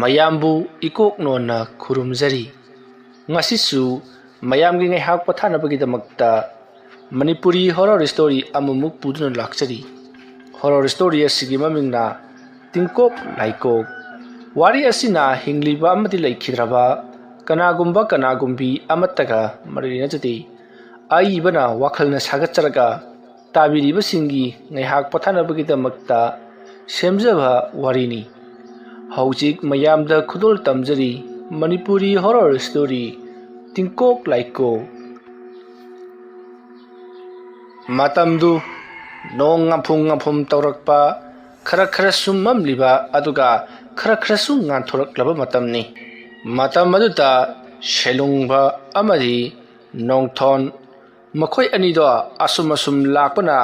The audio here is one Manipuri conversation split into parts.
mayambu ikok nona khurumjari ngasisu mayamgi ngaihak pathanabagidmakta Manipuri horror story amamuk puduna lakchari horror story asigi mamingna tingkok laikok wari asina hingliba amati laikhidraba kanagumbi amattaga marinajati aibana wakhalna sagatcharaga tabiriba singi ngaihak pathanabagidmakta semjaba warini Haujik mayamda khudol tamjari Manipuri horror story tingkok laiko Matamdu nong ngapum taurakpa khara summam liba aduga khara su nganthuraklaba matamni matam aduta shelungba amadi nongthon makhoi ani do asum lakpana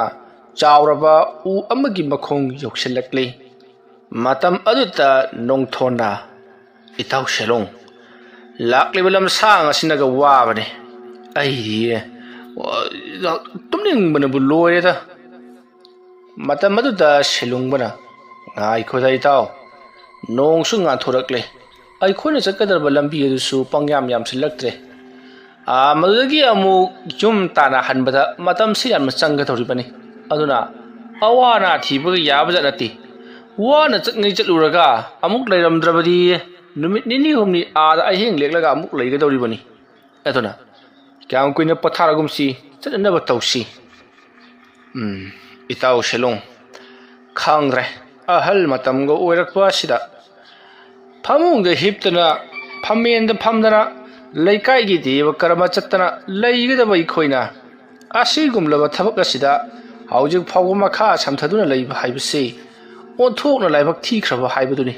chawraba u amagi makhong yoksilakli Matam aduta nongthona itaw shelong laklibalam sang asinaga wabane ai tumning bana buloy da matam aduta shelong bana ngai khoda itaw nong su nga thorakle ai khona chakadar lambi adusu pangyam yam silaktre madagi amu jum tana hanbada matam si yam changga thoribani aduna awana thibaga yabaja nati wana chakngai chatluraga amuk leiramdrabadi numit nini humni ada ahing leklaga amuk leigadoribani aduna kyam kuina patharagumsi chanaba tawsi itaw shelong khangre ahal matamga oirakpa sida phamungda hiptana phamenda phamdana laikai gi deva karma chattana leigadaba ikhoina asigumlaba thabak asida haujik phawma kha samthaduna leiba haibase onthokna laibak thikraba haibaduni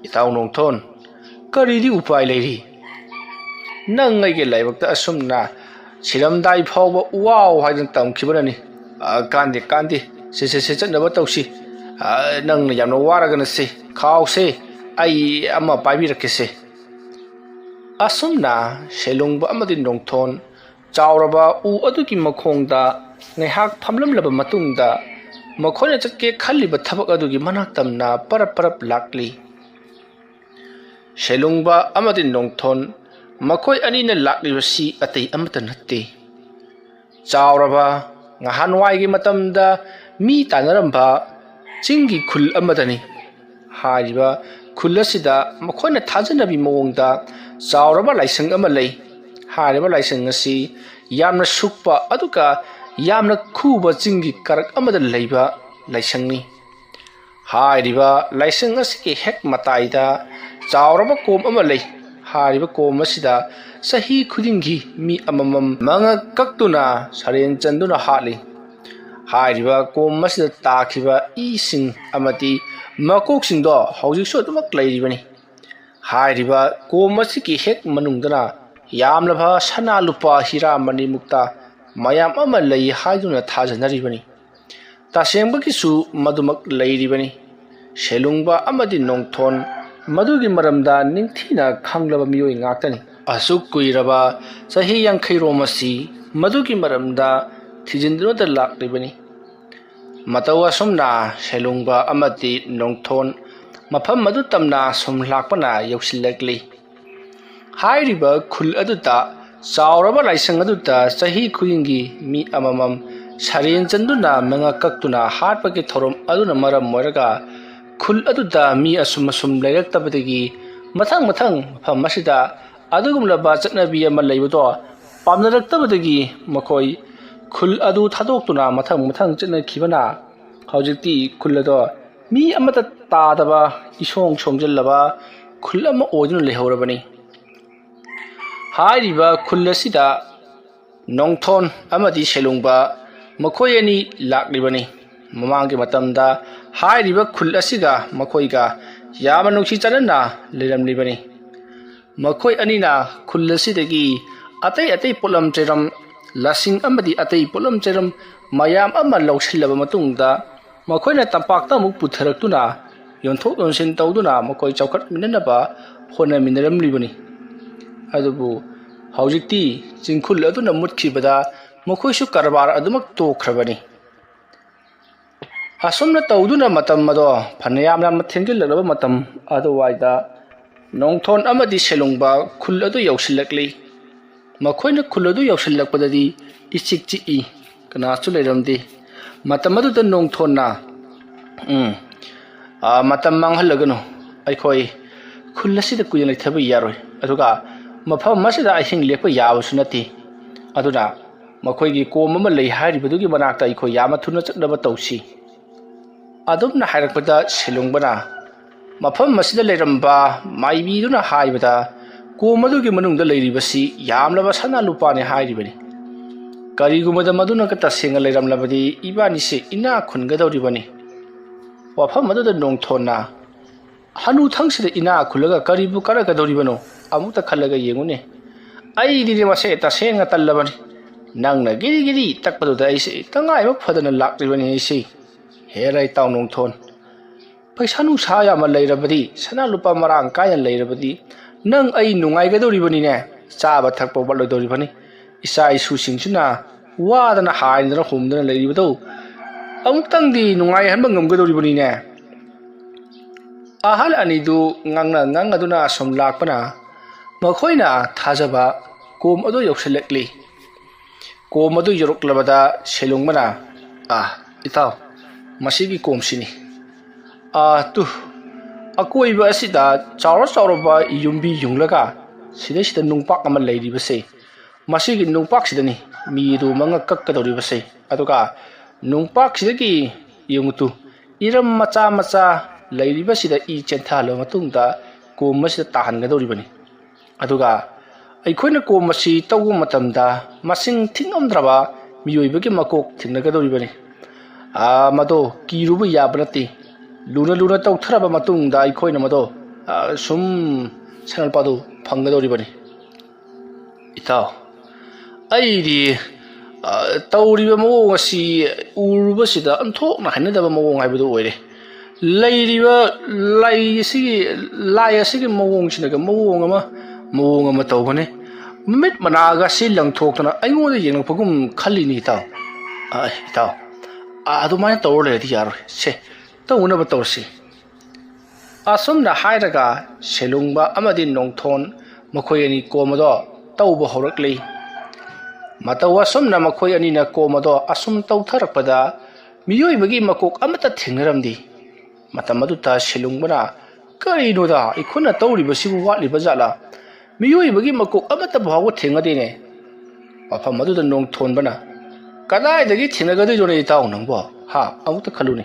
itaw nongthon karidi upai leiri nangai ge laibakta asumna siramdai phawba wow haidan tamkhibani kandi se chatnaba tawsi nangna yamna waragana se khawse ai amma paibirakese asumna shelungba amadi nongthon chawraba u aduki makhongda ngaihak phamlamlaba matungda makhona chake khalliba thabak adugi manaktamna parap lakli shelungba amadi nongthon makhoi anina laklibasi atei amata natte chawraba ngahanwai gi matamda mi tanaramba chingi khul amadani hariba khulasida makhona thajanabi mawongda chawraba laisang ama lei hariba laisang asi yamna sukpa aduka yamna khuba chingi karak amada leiba laisangni hariba laisang asiki hek mataida chawraba kom ama lei hariba kom asida sahi khudingi mi amamam manga kaktuna saren chanduna hali hariba kom asida takhiba ising amati makok singdo haujik so tumak leiribani hariba kom asiki hek manungdana yamlaba sana lupa hira mani mukta mayam ama lei haiduna thajanaribani tasembagi madumak leiribani shelungba amadi nongthon madugi maramda ningthina khanglaba miyoi ngaktani asuk kuiraba sahi yankhairomasi madugi maramda thijinduna lakribani matawa somna shelungba amadi nongthon mafam madu tamna som lakpana yoksilakli hairiba khul aduta chawraba laisang aduta sahi khuyingi mi amamam saren chanduna manga kaktuna hatpagi thorom aduna maram moraga khul aduta mi asum lairaktabadagi mathang mafam masida adugumlaba chatnabi ama leibudo pamnaraktabadagi makoi khul adu thadoktuna mathang chana khibana haujikti khul ado mi amata tadaba isong somjallaba khul ama oduna lehorabani hariba khulasida nongthon amadi shelungba makhoi ani laklibani mamangge matamda hariba khulasiga makhoiga yama nungsi chanana leramlibani makhoi anina khullasidagi atei polam cheram lasing amadi atei polam cheram mayam ama lawsilaba matungda makhoina tampakta muk putharaktuna yonthok yonsin tawduna makhoi chawkhat minanaba hona minaramlibani adubu haujikti chingkhul aduna mutkhibada makhoi su karbar adumak tokhrabani asumna tawduna matam mado phanayam ram thengilaba matam aduwaida nongthon amadi selungba khul adu yausilakli makhoina khul adu yausilakpadadi ichik chi I kana chu leiramdi matam adu da nongthon na matam manghallagano aikhoi khul asida kuyang leithabi yaroi aduga mafam masida ahing lekpa yabusu nati aduna makhoigi kom ama lei haribadugi manakta aikhoi yama thuna chatnaba tawsi adumna hairakpada selungbana mafam masida leiramba maibiduna haibada komadugi manungda leiribasi yamlaba sana lupane hairibani karigumada maduna ka tasenga leiramlabadi ibani se ina khungadoribani wafam maduda nongthonna hanu thangsida ina khulaga karibu karagadoribano amuta khalaga yengune ai dide mase tasenga tallabani nangna giri giri takpaduda aise tangai mak phadana lakribani aise herai taw nongthon paisa nu sa ya ma leirabadi sana lupa marang kaya leirabadi nang ai nungai gadoribani ne chaba thakpa balodoribani isa isu singsuna wadana haindana humdana leiribado amutang di nungai hanba ngamgadoribani ne ahal anidu ngangaduna som lakpana makhoina thajaba kom adu yokselekli kom adu yoroklabada selungmana itaw masigi komsini tu akoiba asida chawra yumbi yunglaga sida nungpak ama leiribase masigi nungpak sidani midu manga kakkadoribase aduga nungpak sidagi yungtu iram macha leiribasida I chenthalo matungda kommasida tahangadoribani aduga aikhoina kommasi tawgu matamda masing thingamdraba miyoibagi makok thingnagadoribani mado kirubu yabanati luna tawtharaba matungda aikhoina mado sum sanalpadu phangadoribani itaw aidi tawriba mawong asi urubasida anthokna hainadaba mawong haibadu oire leiriba lai asigi mawong sinaga mawong ama tawbane mit managa si langthoktana aingoda yenglakpagum khallini itaw itaw adumai tawle di yar se tawunaba tawsi asumna hairaga selungba amadi nongthon makhoi ani komado tawba horakli matawa sumna makhoi ani na komado asum tawtharakpada miyoibagi makok amata thingnaramdi matamaduta selungbana karinoda ikhuna tawribasibu watliba jala miyoibagi makok amata bhawa thingadine mafamaduda nongthonbana kadaidagi thinagadojone itaw nangbo amuta khalune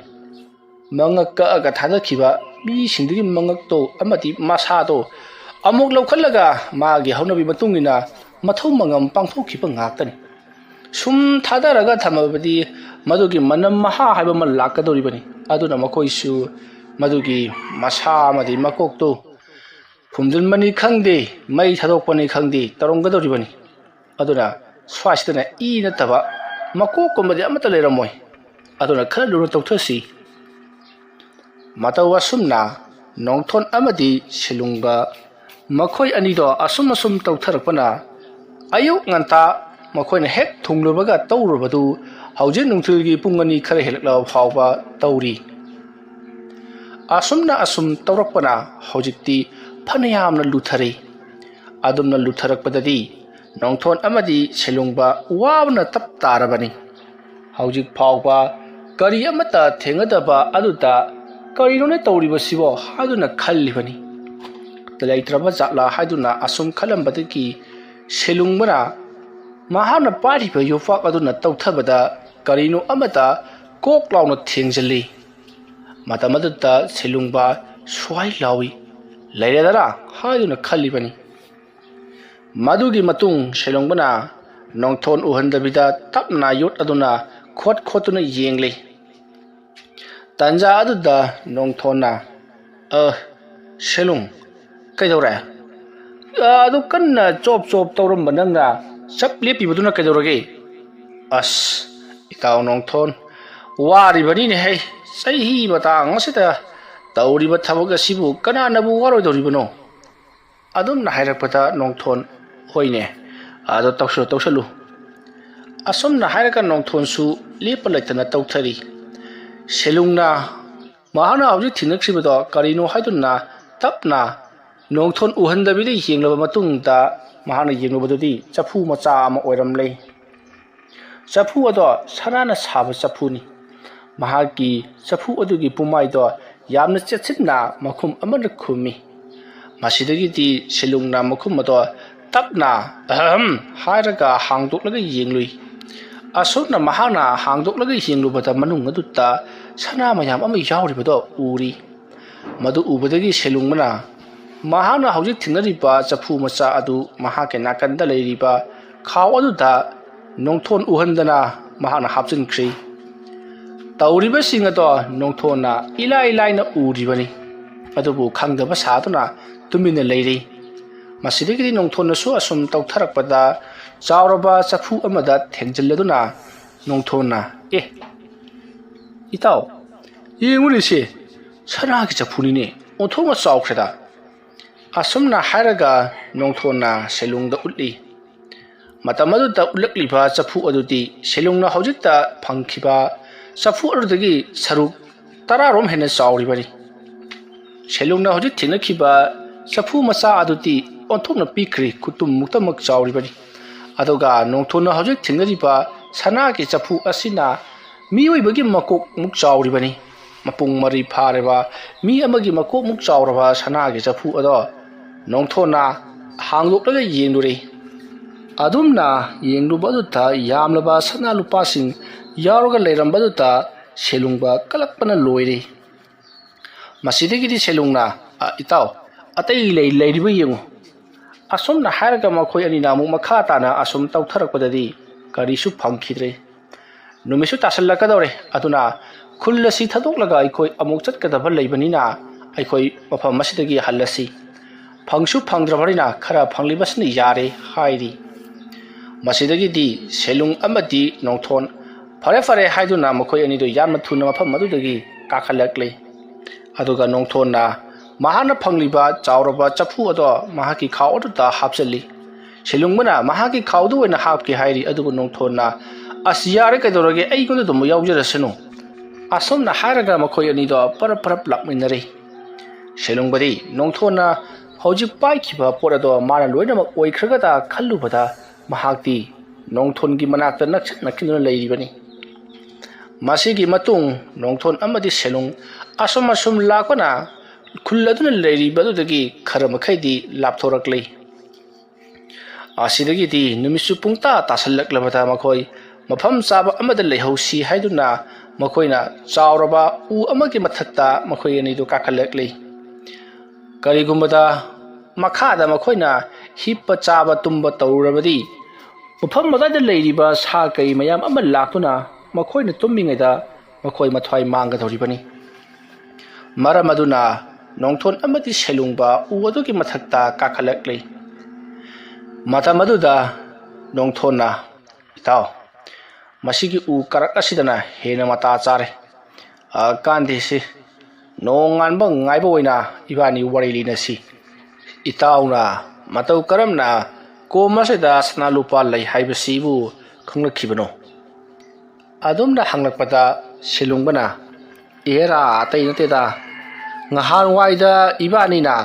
mangakka aga thadakhiba mi sindigi mangakto amati masado amuk laukhallaga magi haunabi matungina mathau mangam pangthokhiba ngaktani sum thadaraga thamabadi madugi manam maha haiba man lakadoribani aduna makoisu madugi masa amadi makokto phumdunmani khangde mai thadokpani khangde taronggadoribani aduna swasidana nataba makok komadi amata leiramoi aduna khala luna tawthasi matawa sumna nongthon amadi selungba makhoi anido asum tawtharakpana ayuk nganta makhoina hek thunglubaga tawrubadu haujin nungthilgi pungani khara helakla phawba tawri asumna tawrakpana haujikti phanayamna luthari adumna lutharakpadadi nongthon amadi selungba wabna tap tarabani haujik phawba kari amata thengadaba aduta karinone tawribasibo haduna khallibani talaitraba jatla haduna asum khalambadaki selungbana mahana pariba yofa aduna tawthabada karino amata koklauna thengjali matamadutta selungba swai lawi leiradara haduna khallibani madugi matung selungbana nongthon uhandabida tapna yot aduna khotuna yengle tanja aduda nongthona selung kaidora adu kanna chop tawram bananga sap lepibaduna kaidorage itaw nongthon wari bani ne hai sahi batang asita tawriba thabaga sibu kananabu waroidoribano adum na hairakpata nongthon hoine ado tawsalu asum na hairaka nongthon su lepa laitana tawthari ꯁꯦꯂꯨꯡꯅ ꯃꯍꯥꯛꯅ ꯍꯧꯖꯤꯛ ꯊꯦꯡꯅꯈꯤꯕꯗꯣ ꯀꯔꯤꯅꯣ ꯍꯥꯏꯗꯨꯅ ꯇꯞꯅ ꯅꯣꯡꯊꯣꯟ ꯎꯍꯟꯗꯕꯤꯗ ꯌꯦꯡꯂꯕ ꯃꯇꯨꯡꯗ ꯃꯍꯥꯛꯅ ꯌꯦꯡꯂꯨꯕꯗꯨꯗꯤ ꯆꯐꯨ ꯃꯆꯥ ꯑꯃ ꯑꯣꯏꯔꯝꯂꯦ ꯆꯐꯨ ꯑꯗꯣ ꯁꯅꯥꯅ ꯁꯥꯕ ꯆꯐꯨꯅꯤ ꯃꯍꯥꯛꯀꯤ ꯆꯐꯨ ꯑꯗꯨꯒꯤ ꯄꯨꯝꯃꯥꯏꯗꯣ ꯌꯥꯝꯅ ꯆꯦꯠꯁꯤꯟꯅ ꯃꯈꯨꯝ ꯑꯃꯅ ꯈꯨꯝꯃꯤ ꯃꯁꯤꯗꯒꯤꯗꯤ ꯁꯦꯂꯨꯡꯅ ꯃꯈꯨꯝ ꯑꯗꯣ ꯇꯞꯅ ꯑꯍꯝ ꯍꯥꯏꯔꯒ ꯍꯥꯡꯗꯣꯛꯂꯒ ꯌꯦꯡꯂꯨꯏ ꯑꯁꯨꯝꯅ ꯃꯍꯥꯛꯅ ꯍꯥꯡꯗꯣꯛꯂꯒ ꯌꯦꯡꯂꯨꯕꯗ ꯃꯅꯨꯡ ꯑꯗꯨꯗ ꯁꯅꯥ ꯃꯌꯥꯝ ꯑꯃ ꯌꯥꯎꯔꯤꯕꯗꯣ ꯎꯔꯤ ꯃꯗꯨ ꯎꯕꯗꯒꯤ ꯁꯦꯂꯨꯡꯕꯅ ꯃꯍꯥꯛꯅ ꯍꯧꯖꯤꯛ ꯊꯦꯡꯅꯔꯤꯕ ꯆꯐꯨ ꯃꯆꯥ ꯑꯗꯨ ꯃꯍꯥꯛꯀꯤ ꯅꯥꯀꯟꯗ ꯂꯩꯔꯤꯕ ꯈꯥꯎ ꯑꯗꯨꯗ ꯅꯣꯡꯊꯣꯟ ꯎꯍꯟꯗꯅ ꯃꯍꯥꯛꯅ ꯍꯥꯞꯆꯤꯟꯈ꯭ꯔꯤ ꯇꯧꯔꯤꯕꯁꯤꯡ ꯑꯗꯣ ꯅꯣꯡꯊꯣꯟꯅ ꯏꯂꯥꯏ ꯂꯥꯏꯅ ꯎꯔꯤꯕꯅꯤ ꯑꯗꯨꯕꯨ ꯈꯪꯗꯕ ꯁꯥꯗꯨꯅ ꯇꯨꯃꯤꯟꯅ ꯂꯩꯔꯤ ꯃꯁꯤꯗꯒꯤꯗꯤ ꯅꯣꯡꯊꯣꯟꯅꯁꯨ ꯑꯁꯨꯝ ꯇꯧꯊꯔꯛꯄꯗ ꯆꯥꯎꯔꯕ ꯆꯐꯨ ꯑꯃꯗ ꯊꯦꯡꯖꯤꯜꯂꯗꯨꯅ ꯅꯣꯡꯊꯣꯟꯅ ꯏꯇꯥꯎ ꯌꯦꯡꯉꯨꯔꯤꯁꯦ ꯁꯅꯥꯒꯤ ꯆꯐꯨꯅꯤꯅꯦ ꯑꯣꯟꯊꯣꯛꯅ ꯆꯥꯎꯈ꯭ꯔꯦꯗ ꯑꯁꯨꯝꯅ ꯍꯥꯏꯔꯒ ꯅꯣꯡꯊꯣꯟꯅ ꯁꯦꯂꯨꯡꯗ ꯎꯠꯂꯤ ꯃꯇꯝ ꯑꯗꯨꯗ ꯎꯠꯂꯛꯂꯤꯕ ꯆꯐꯨ ꯑꯗꯨꯗꯤ ꯁꯦꯂꯨꯡꯅ ꯍꯧꯖꯤꯛꯇ ꯐꯪꯈꯤꯕ ꯆꯐꯨ ꯑꯗꯨꯗꯒꯤ ꯁꯔꯨꯛ 10 ꯍꯦꯟꯅ ꯆꯥꯎꯔꯤꯕꯅꯤ ꯁꯦꯂꯨꯡꯅ ꯍꯧꯖꯤꯛ ꯊꯦꯡꯅꯈꯤꯕ ꯆꯐꯨ ꯃꯆꯥ ꯑꯗꯨꯗꯤ ꯑꯣꯟꯊꯣꯛꯅ ꯄꯤꯛꯈ꯭ꯔꯤ ꯈꯨꯇꯨꯝ ꯃꯨꯛꯇꯃꯛ ꯆꯥꯎꯔꯤꯕꯅꯤ ꯑꯗꯨꯒ ꯅꯣꯡꯊꯣꯟꯅ ꯍꯧꯖꯤꯛ ꯊꯦꯡꯅꯔꯤꯕ ꯁꯅꯥꯒꯤ ꯆꯐꯨ ꯑꯁꯤꯅ ꯃꯤꯑꯣꯏꯕꯒꯤ ꯃꯀꯣꯛꯃꯨꯛ ꯆꯥꯎꯔꯤꯕꯅꯤ ꯃꯄꯨꯡ ꯃꯔꯤ ꯐꯥꯔꯕ ꯃꯤ ꯑꯃꯒꯤ ꯃꯀꯣꯛꯃꯨꯛ ꯆꯥꯎꯔꯕ ꯁꯅꯥꯒꯤ ꯆꯐꯨ ꯑꯗꯣ ꯅꯣꯡꯊꯣꯟꯅ ꯍꯥꯡꯗꯣꯛꯂꯒ ꯌꯦꯡꯂꯨꯔꯦ ꯑꯗꯨꯝꯅ ꯌꯦꯡꯂꯨꯕ ꯑꯗꯨꯗ ꯌꯥꯝꯂꯕ ꯁꯅꯥ ꯂꯨꯄꯥꯁꯤꯡ ꯌꯥꯎꯔꯒ ꯂꯩꯔꯝꯕꯗꯨꯗ ꯁꯦꯂꯨꯡꯕ ꯀꯂꯛꯄꯅ ꯂꯣꯏꯔꯦ ꯃꯁꯤꯗꯒꯤꯗꯤ ꯁꯦꯂꯨꯡꯅ ꯏꯇꯥꯎ ꯑꯇꯩ ꯂꯩꯔꯤꯕ ꯌꯦꯡꯉꯨ ꯑꯁꯨꯝꯅ ꯍꯥꯏꯔꯒ ꯃꯈꯣꯏ ꯑꯅꯤꯅ ꯑꯃꯨꯛ ꯃꯈꯥ ꯇꯥꯅ ꯑꯁꯨꯝ ꯇꯧꯊꯔꯛꯄꯗꯗꯤ ꯀꯔꯤꯁꯨ ꯐꯪꯈꯤꯗ꯭ꯔꯦ ꯅꯨꯃꯤꯠꯁꯨ ꯇꯥꯁꯜꯂꯛꯀꯗꯧꯔꯦ ꯑꯗꯨꯅ ꯈꯨꯜ ꯑꯁꯤ ꯊꯥꯗꯣꯛꯂꯒ ꯑꯩꯈꯣꯏ ꯑꯃꯨꯛ ꯆꯠꯀꯗꯕ ꯂꯩꯕꯅꯤꯅ ꯑꯩꯈꯣꯏ ꯃꯐꯝ ꯑꯁꯤꯗꯒꯤ ꯍꯜꯂꯁꯤ ꯐꯪꯁꯨ ꯐꯪꯗ꯭ꯔꯕꯅꯤ나 ꯈꯔ ꯐꯪꯂꯤꯕꯁꯤꯅ ꯌꯥꯔꯦ ꯍꯥꯏꯔꯤ ꯃꯁꯤꯗꯒꯤꯗꯤ ꯁꯦꯂꯨꯡ ꯑꯃꯗꯤ ꯅꯣꯡꯊꯣꯟ ꯐꯔꯦ ꯐꯔꯦ ꯍꯥꯏꯗꯨꯅ ꯃꯈꯣꯏ ꯑꯅꯤꯗꯨ ꯌꯥꯝꯅ ꯊꯨꯅ ꯃꯐꯝ ꯑꯗꯨꯗꯒꯤ ꯀꯥꯈꯠꯂꯛꯂꯦ ꯑꯗꯨꯒ ꯅꯣꯡꯊꯣꯟꯅ ꯃꯍꯥꯛꯅ ꯐꯪꯂꯤꯕ ꯆꯥꯎꯔꯕ ꯆꯐꯨ ꯑꯗꯣ ꯃꯍꯥꯛꯀꯤ ꯈꯥꯎ ꯑꯗꯨꯗ ꯍꯥꯞꯆꯜꯂꯤ ꯁꯦꯂꯨꯡꯕꯅ ꯃꯍꯥꯛꯀꯤ ꯈꯥꯎꯗ ꯑꯣꯏꯅ ꯍꯥꯞꯀꯦ ꯍꯥꯏꯔꯤ ꯑꯗꯨꯕꯨ ꯅꯣꯡꯊꯣꯟꯅ ꯑꯁ ꯌꯥꯔꯦ ꯀꯩꯗꯧꯔꯒꯦ ꯑꯩꯉꯣꯟꯗ ꯑꯗꯨꯝ ꯌꯥꯎꯖꯔꯁꯅꯨ ꯑꯁꯨꯝꯅ ꯍꯥꯏꯔꯒ ꯃꯈꯣꯏ ꯑꯅꯤꯗꯣ ꯄꯔꯞ ꯄꯔꯞ ꯂꯥꯛꯃꯤꯟꯅꯔꯦ ꯁꯦꯂꯨꯡꯕꯗꯤ ꯅꯣꯡꯊꯣꯟꯅ ꯍꯧꯖꯤꯛ ꯄꯥꯏꯈꯤꯕ ꯄꯣꯠ ꯑꯗꯣ ꯃꯥꯅ ꯂꯣꯏꯅꯃꯛ ꯑꯣꯏꯈ꯭ꯔꯒꯗ ꯈꯜꯂꯨꯕꯗ ꯃꯍꯥꯛꯇꯤ ꯅꯣꯡꯊꯣꯟꯒꯤ ꯃꯅꯥꯛꯇ ꯅꯛꯁꯤꯟꯅ ꯂꯩꯔꯤꯕꯅꯤ ꯃꯁꯤꯒꯤ ꯃꯇꯨꯡ ꯅꯣꯡꯊꯣꯟ ꯑꯃꯗꯤ ꯁꯦꯂꯨꯡ ꯑꯁꯨꯝ ꯂꯥꯛꯄꯅ ꯈꯨꯜ ꯑꯗꯨꯅ ꯂꯩꯔꯤꯕꯗꯨꯗꯒꯤ ꯈꯔ ꯃꯈꯩꯗꯤ ꯂꯥꯞꯊꯣꯔꯛꯂꯦ ꯑꯁꯤꯗꯒꯤꯗꯤ ꯅꯨꯃꯤꯠꯁꯨ ꯄꯨꯡꯇꯥ ꯇꯥꯁꯜꯂꯛꯂꯕꯗ ꯃꯈꯣꯏ ꯃꯐꯝ ꯆꯥꯕ ꯑꯃꯗ ꯂꯩꯍꯧꯁꯤ ꯍꯥꯏꯗꯨꯅ ꯃꯈꯣꯏꯅ ꯆꯥꯎꯔꯕ ꯎ ꯑꯃꯒꯤ ꯃꯊꯛꯇ ꯃꯈꯣꯏ ꯑꯅꯤꯗꯨ ꯀꯥꯈꯠꯂꯛꯂꯤ ꯀꯔꯤꯒꯨꯝꯕꯗ ꯃꯈꯥꯗ ꯃꯈꯣꯏꯅ ꯍꯤꯞꯄ ꯆꯥꯕ ꯇꯨꯝꯕ ꯇꯧꯔꯕꯗꯤ ꯃꯐꯝ ꯑꯗꯨꯗ ꯂꯩꯔꯤꯕ ꯁꯥ ꯀꯩ ꯃꯌꯥꯝ ꯑꯃ ꯂꯥꯛꯇꯨꯅ ꯃꯈꯣꯏꯅ ꯇꯨꯝꯃꯤꯉꯩꯗ ꯃꯈꯣꯏ ꯃꯊ꯭ꯋꯥꯏ ꯃꯥꯡꯒꯗꯧꯔꯤꯕꯅꯤ ꯃꯔꯝ ꯑꯗꯨꯅ ꯅꯣꯡꯊꯣꯟ ꯑꯃꯗꯤ ꯁꯦꯂꯨꯡꯕ ꯎ ꯑꯗꯨꯒꯤ ꯃꯊꯛꯇ ꯀꯥꯈꯠꯂꯛꯂꯤ ꯃꯇꯝ ꯑꯗꯨꯗ ꯅꯣꯡꯊꯣꯟꯅ ꯏꯇꯥꯎ ꯃꯁꯤꯒꯤ ꯎ ꯀꯔꯛ ꯑꯁꯤꯗꯅ ꯍꯦꯟꯅ ꯃꯇꯥ ꯆꯥꯔꯦ ꯀꯥꯟꯗꯦꯁꯤ ꯅꯣꯡꯉꯥꯟꯕ ꯉꯥꯏꯕ ꯑꯣꯏꯅ ꯏꯕꯥꯅꯤ ꯋꯥꯔꯤ ꯂꯤꯅꯁꯤ ꯏꯇꯥꯎꯅ ꯃꯇꯧ ꯀꯔꯝꯅ ꯀꯣꯝ ꯑꯁꯤꯗ ꯁꯅꯥ ꯂꯨꯄꯥ ꯂꯩ ꯍꯥꯏꯕꯁꯤꯕꯨ ꯈꯪꯂꯛꯈꯤꯕꯅꯣ ꯑꯗꯨꯝꯅ ꯍꯪꯂꯛꯄꯗ ꯁꯦꯂꯨꯡꯕꯅ ꯑꯦꯔꯥ ꯑꯇꯩ ꯅꯠꯇꯦꯗ ꯉꯍꯥꯟꯋꯥꯏꯗ ꯏꯕꯥꯅꯤꯅ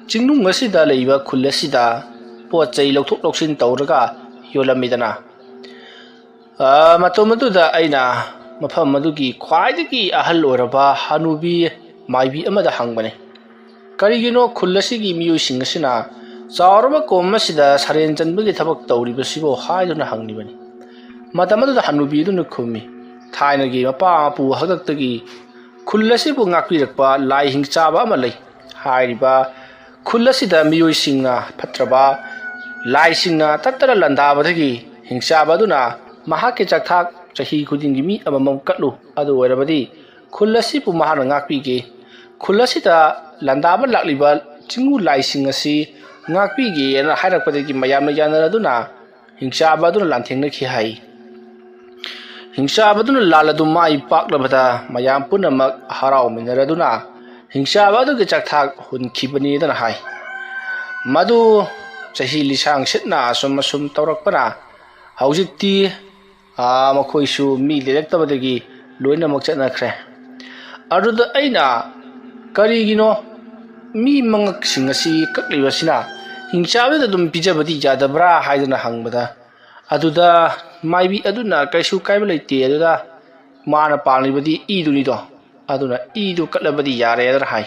ꯆꯤꯡꯅꯨꯡ ꯑꯁꯤꯗ ꯂꯩꯕ ꯈꯨꯜ ꯑꯁꯤꯗ ꯄꯣꯠ ꯆꯩ ꯂꯧꯊꯣꯛ ꯂꯧꯁꯤꯟ ꯇꯧꯔꯒ ꯌꯣꯜꯂꯝꯃꯤꯗꯅ ꯃꯇꯝ ꯑꯗꯨꯗ ꯑꯩꯅ ꯃꯐꯝ ꯑꯗꯨꯒꯤ ꯈ꯭ꯋꯥꯏꯗꯒꯤ ꯑꯍꯜ ꯑꯣꯏꯔꯕ ꯍꯅꯨꯕꯤ ꯃꯥꯏꯕꯤ ꯑꯃꯗ ꯍꯪꯕꯅꯤ ꯀꯔꯤꯒꯤꯅꯣ ꯈꯨꯜ ꯑꯁꯤꯒꯤ ꯃꯤꯑꯣꯏꯁꯤꯡ ꯑꯁꯤꯅ ꯆꯥꯎꯔꯕ ꯀꯣꯝ ꯑꯁꯤꯗ ꯁꯔꯦꯟ ꯆꯟꯕꯒꯤ ꯊꯕꯛ ꯇꯧꯔꯤꯕꯁꯤꯕꯨ ꯍꯥꯏꯗꯨꯅ ꯍꯪꯂꯤꯕꯅꯤ ꯃꯇꯝ ꯑꯗꯨꯗ ꯍꯅꯨꯕꯤ ꯑꯗꯨꯅ ꯈꯨꯝꯃꯤ ꯊꯥꯏꯅꯒꯤ ꯃꯄꯥ ꯃꯄꯨ ꯍꯥꯛꯇꯛꯇꯒꯤ ꯈꯨꯜ ꯑꯁꯤꯕꯨ ꯉꯥꯛꯄꯤꯔꯛꯄ ꯂꯥꯏ ꯍꯤꯡꯆꯥꯕ ꯑꯃ ꯂꯩ ꯍꯥꯏꯔꯤꯕ ꯈꯨꯜ ꯑꯁꯤꯗ ꯃꯤꯑꯣꯏꯁꯤꯡꯅ ꯐꯠꯇ꯭ꯔꯕ ꯂꯥꯏꯁꯤꯡꯅ ꯇꯠꯇꯅ ꯂꯥꯟꯗꯥꯕꯗꯒꯤ ꯍꯤꯡꯆꯥꯕ ꯑꯗꯨꯅ ꯃꯍꯥꯛꯀꯤ ꯆꯥꯛꯊꯥꯛ ꯆꯍꯤ ꯈꯨꯗꯤꯡꯒꯤ ꯃꯤ ꯑꯃꯃꯝ ꯀꯠꯂꯨ ꯑꯗꯨ ꯑꯣꯏꯔꯕꯗꯤ ꯈꯨꯜ ꯑꯁꯤꯕꯨ ꯃꯍꯥꯛꯅ ꯉꯥꯛꯄꯤꯒꯦ ꯈꯨꯜ ꯑꯁꯤꯗ ꯂꯥꯟꯗꯥꯕ ꯂꯥꯛꯂꯤꯕ ꯆꯤꯡꯎ ꯂꯥꯏꯁꯤꯡ ꯑꯁꯤ ꯉꯥꯛꯄꯤꯒꯦꯅ ꯍꯥꯏꯔꯛꯄꯗꯒꯤ ꯃꯌꯥꯝꯅ ꯌꯥꯅꯔꯗꯨꯅ ꯍꯤꯡꯆꯥꯕ ꯑꯗꯨꯅ ꯂꯥꯟꯊꯦꯡꯅꯈꯤ ꯍꯥꯏ ꯍꯤꯡꯆꯥꯕ ꯑꯗꯨꯅ ꯂꯥꯜ ꯑꯗꯨ ꯃꯥꯏ ꯄꯥꯛꯂꯕꯗ ꯃꯌꯥꯝ ꯄꯨꯝꯅꯃꯛ ꯍꯔꯥꯎꯃꯤꯟꯅꯔꯗꯨꯅ ꯍꯤꯡꯆꯥꯕ ꯑꯗꯨꯒꯤ ꯆꯥꯛꯊꯥꯛ ꯍꯨꯟꯈꯤꯕꯅꯤꯗꯅ ꯍꯥꯏ ꯃꯗꯨ ꯆꯍꯤ ꯂꯤꯁꯥꯡ ꯁꯤꯠꯅ ꯑꯁꯨꯝ ꯇꯧꯔꯛꯄꯅ ꯍꯧꯖꯤꯛꯇꯤ ꯃꯈꯣꯏꯁꯨ ꯃꯤ ꯂꯩꯔꯛꯇꯕꯗꯒꯤ ꯂꯣꯏꯅꯃꯛ ꯆꯠꯅꯈ꯭ꯔꯦ ꯑꯗꯨꯗ ꯑꯩꯅ ꯀꯔꯤꯒꯤꯅꯣ ꯃꯤ ꯃꯉꯛꯁꯤꯡ ꯑꯁꯤ ꯀꯛꯂꯤꯕꯁꯤꯅ ꯍꯤꯡꯆꯥꯕꯗ ꯑꯗꯨꯝ ꯄꯤꯖꯕꯗꯤ ꯌꯥꯗꯕ꯭ꯔꯥ ꯍꯥꯏꯗꯨꯅ ꯍꯪꯕꯗ ꯑꯗꯨꯗ ꯃꯥꯏꯕꯤ ꯑꯗꯨꯅ ꯀꯩꯁꯨ ꯀꯥꯏꯕ ꯂꯩꯇꯦ ꯑꯗꯨꯗ ꯃꯥꯅ ꯄꯥꯝꯂꯤꯕꯗꯤ ꯏꯗꯨꯅꯤꯗꯣ ꯑꯗꯨꯅ ꯏꯗꯨ ꯀꯠꯂꯕꯗꯤ ꯌꯥꯔꯦꯗꯅ ꯍꯥꯏ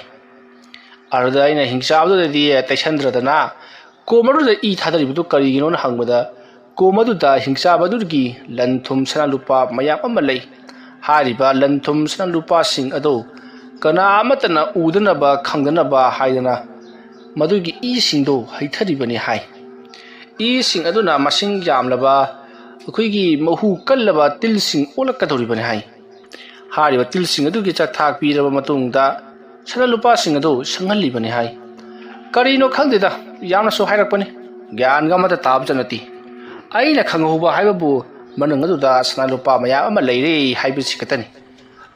ꯑꯗꯨꯗ ꯑꯩꯅ ꯍꯤꯡꯆꯥꯕꯗꯨꯗꯗꯤ ꯇꯩꯁꯟꯗ꯭ꯔꯗꯅ ꯀꯣꯝ ꯑꯗꯨꯗ ꯏ ꯊꯥꯗꯔꯤꯕꯗꯨ ꯀꯔꯤꯒꯤꯅꯣꯅ ꯍꯪꯕꯗ ꯀꯣꯝ ꯑꯗꯨꯗ ꯍꯤꯡꯆꯥꯕꯗꯨꯒꯤ ꯂꯟ ꯊꯨꯝ ꯁꯅꯥ ꯂꯨꯄꯥ ꯃꯌꯥꯝ ꯑꯃ ꯂꯩ ꯍꯥꯏꯔꯤꯕ ꯂꯟ ꯊꯨꯝ ꯁꯅꯥ ꯂꯨꯄꯥꯁꯤꯡ ꯑꯗꯨ ꯀꯅꯥ ꯑꯃꯠꯇꯅ ꯎꯗꯅꯕ ꯈꯪꯗꯅꯕ ꯍꯥꯏꯗꯅ ꯃꯗꯨꯒꯤ ꯏꯁꯤꯡꯗꯨ ꯍꯩꯊꯔꯤꯕꯅꯤ ꯍꯥꯏ ꯏꯁꯤꯡ ꯑꯗꯨꯅ ꯃꯁꯤꯡ ꯌꯥꯝꯂꯕ ꯑꯩꯈꯣꯏꯒꯤ ꯃꯍꯨ ꯀꯜꯂꯕ ꯇꯤꯜꯁꯤꯡ ꯑꯣꯜꯂꯛꯀꯗꯧꯔꯤꯕꯅꯤ ꯍꯥꯏ ꯍꯥꯏꯔꯤꯕ ꯇꯤꯜꯁꯤꯡ ꯑꯗꯨꯒꯤ ꯆꯥꯛꯊꯥꯛ ꯄꯤꯔꯕ ꯃꯇꯨꯡꯗ ꯁꯅꯥ ꯂꯨꯄꯥꯁꯤꯡ ꯑꯗꯨ ꯁꯪꯍꯜꯂꯤꯕꯅꯤ ꯍꯥꯏ ꯀꯔꯤꯅꯣ ꯈꯪꯗꯦꯗ ꯌꯥꯝꯅꯁꯨ ꯍꯥꯏꯔꯛꯄꯅꯤ ꯒ꯭ꯌꯥꯟꯒ ꯑꯃꯠꯇ ꯇꯥꯕꯖ ꯅꯠꯇꯦ ꯑꯩꯅ ꯈꯪꯍꯧꯕ ꯍꯥꯏꯕꯕꯨ ꯃꯅꯨꯡ ꯑꯗꯨꯗ ꯁꯅꯥ ꯂꯨꯄꯥ ꯃꯌꯥꯝ ꯑꯃ ꯂꯩꯔꯦ ꯍꯥꯏꯕꯁꯤ ꯈꯛꯇꯅꯤ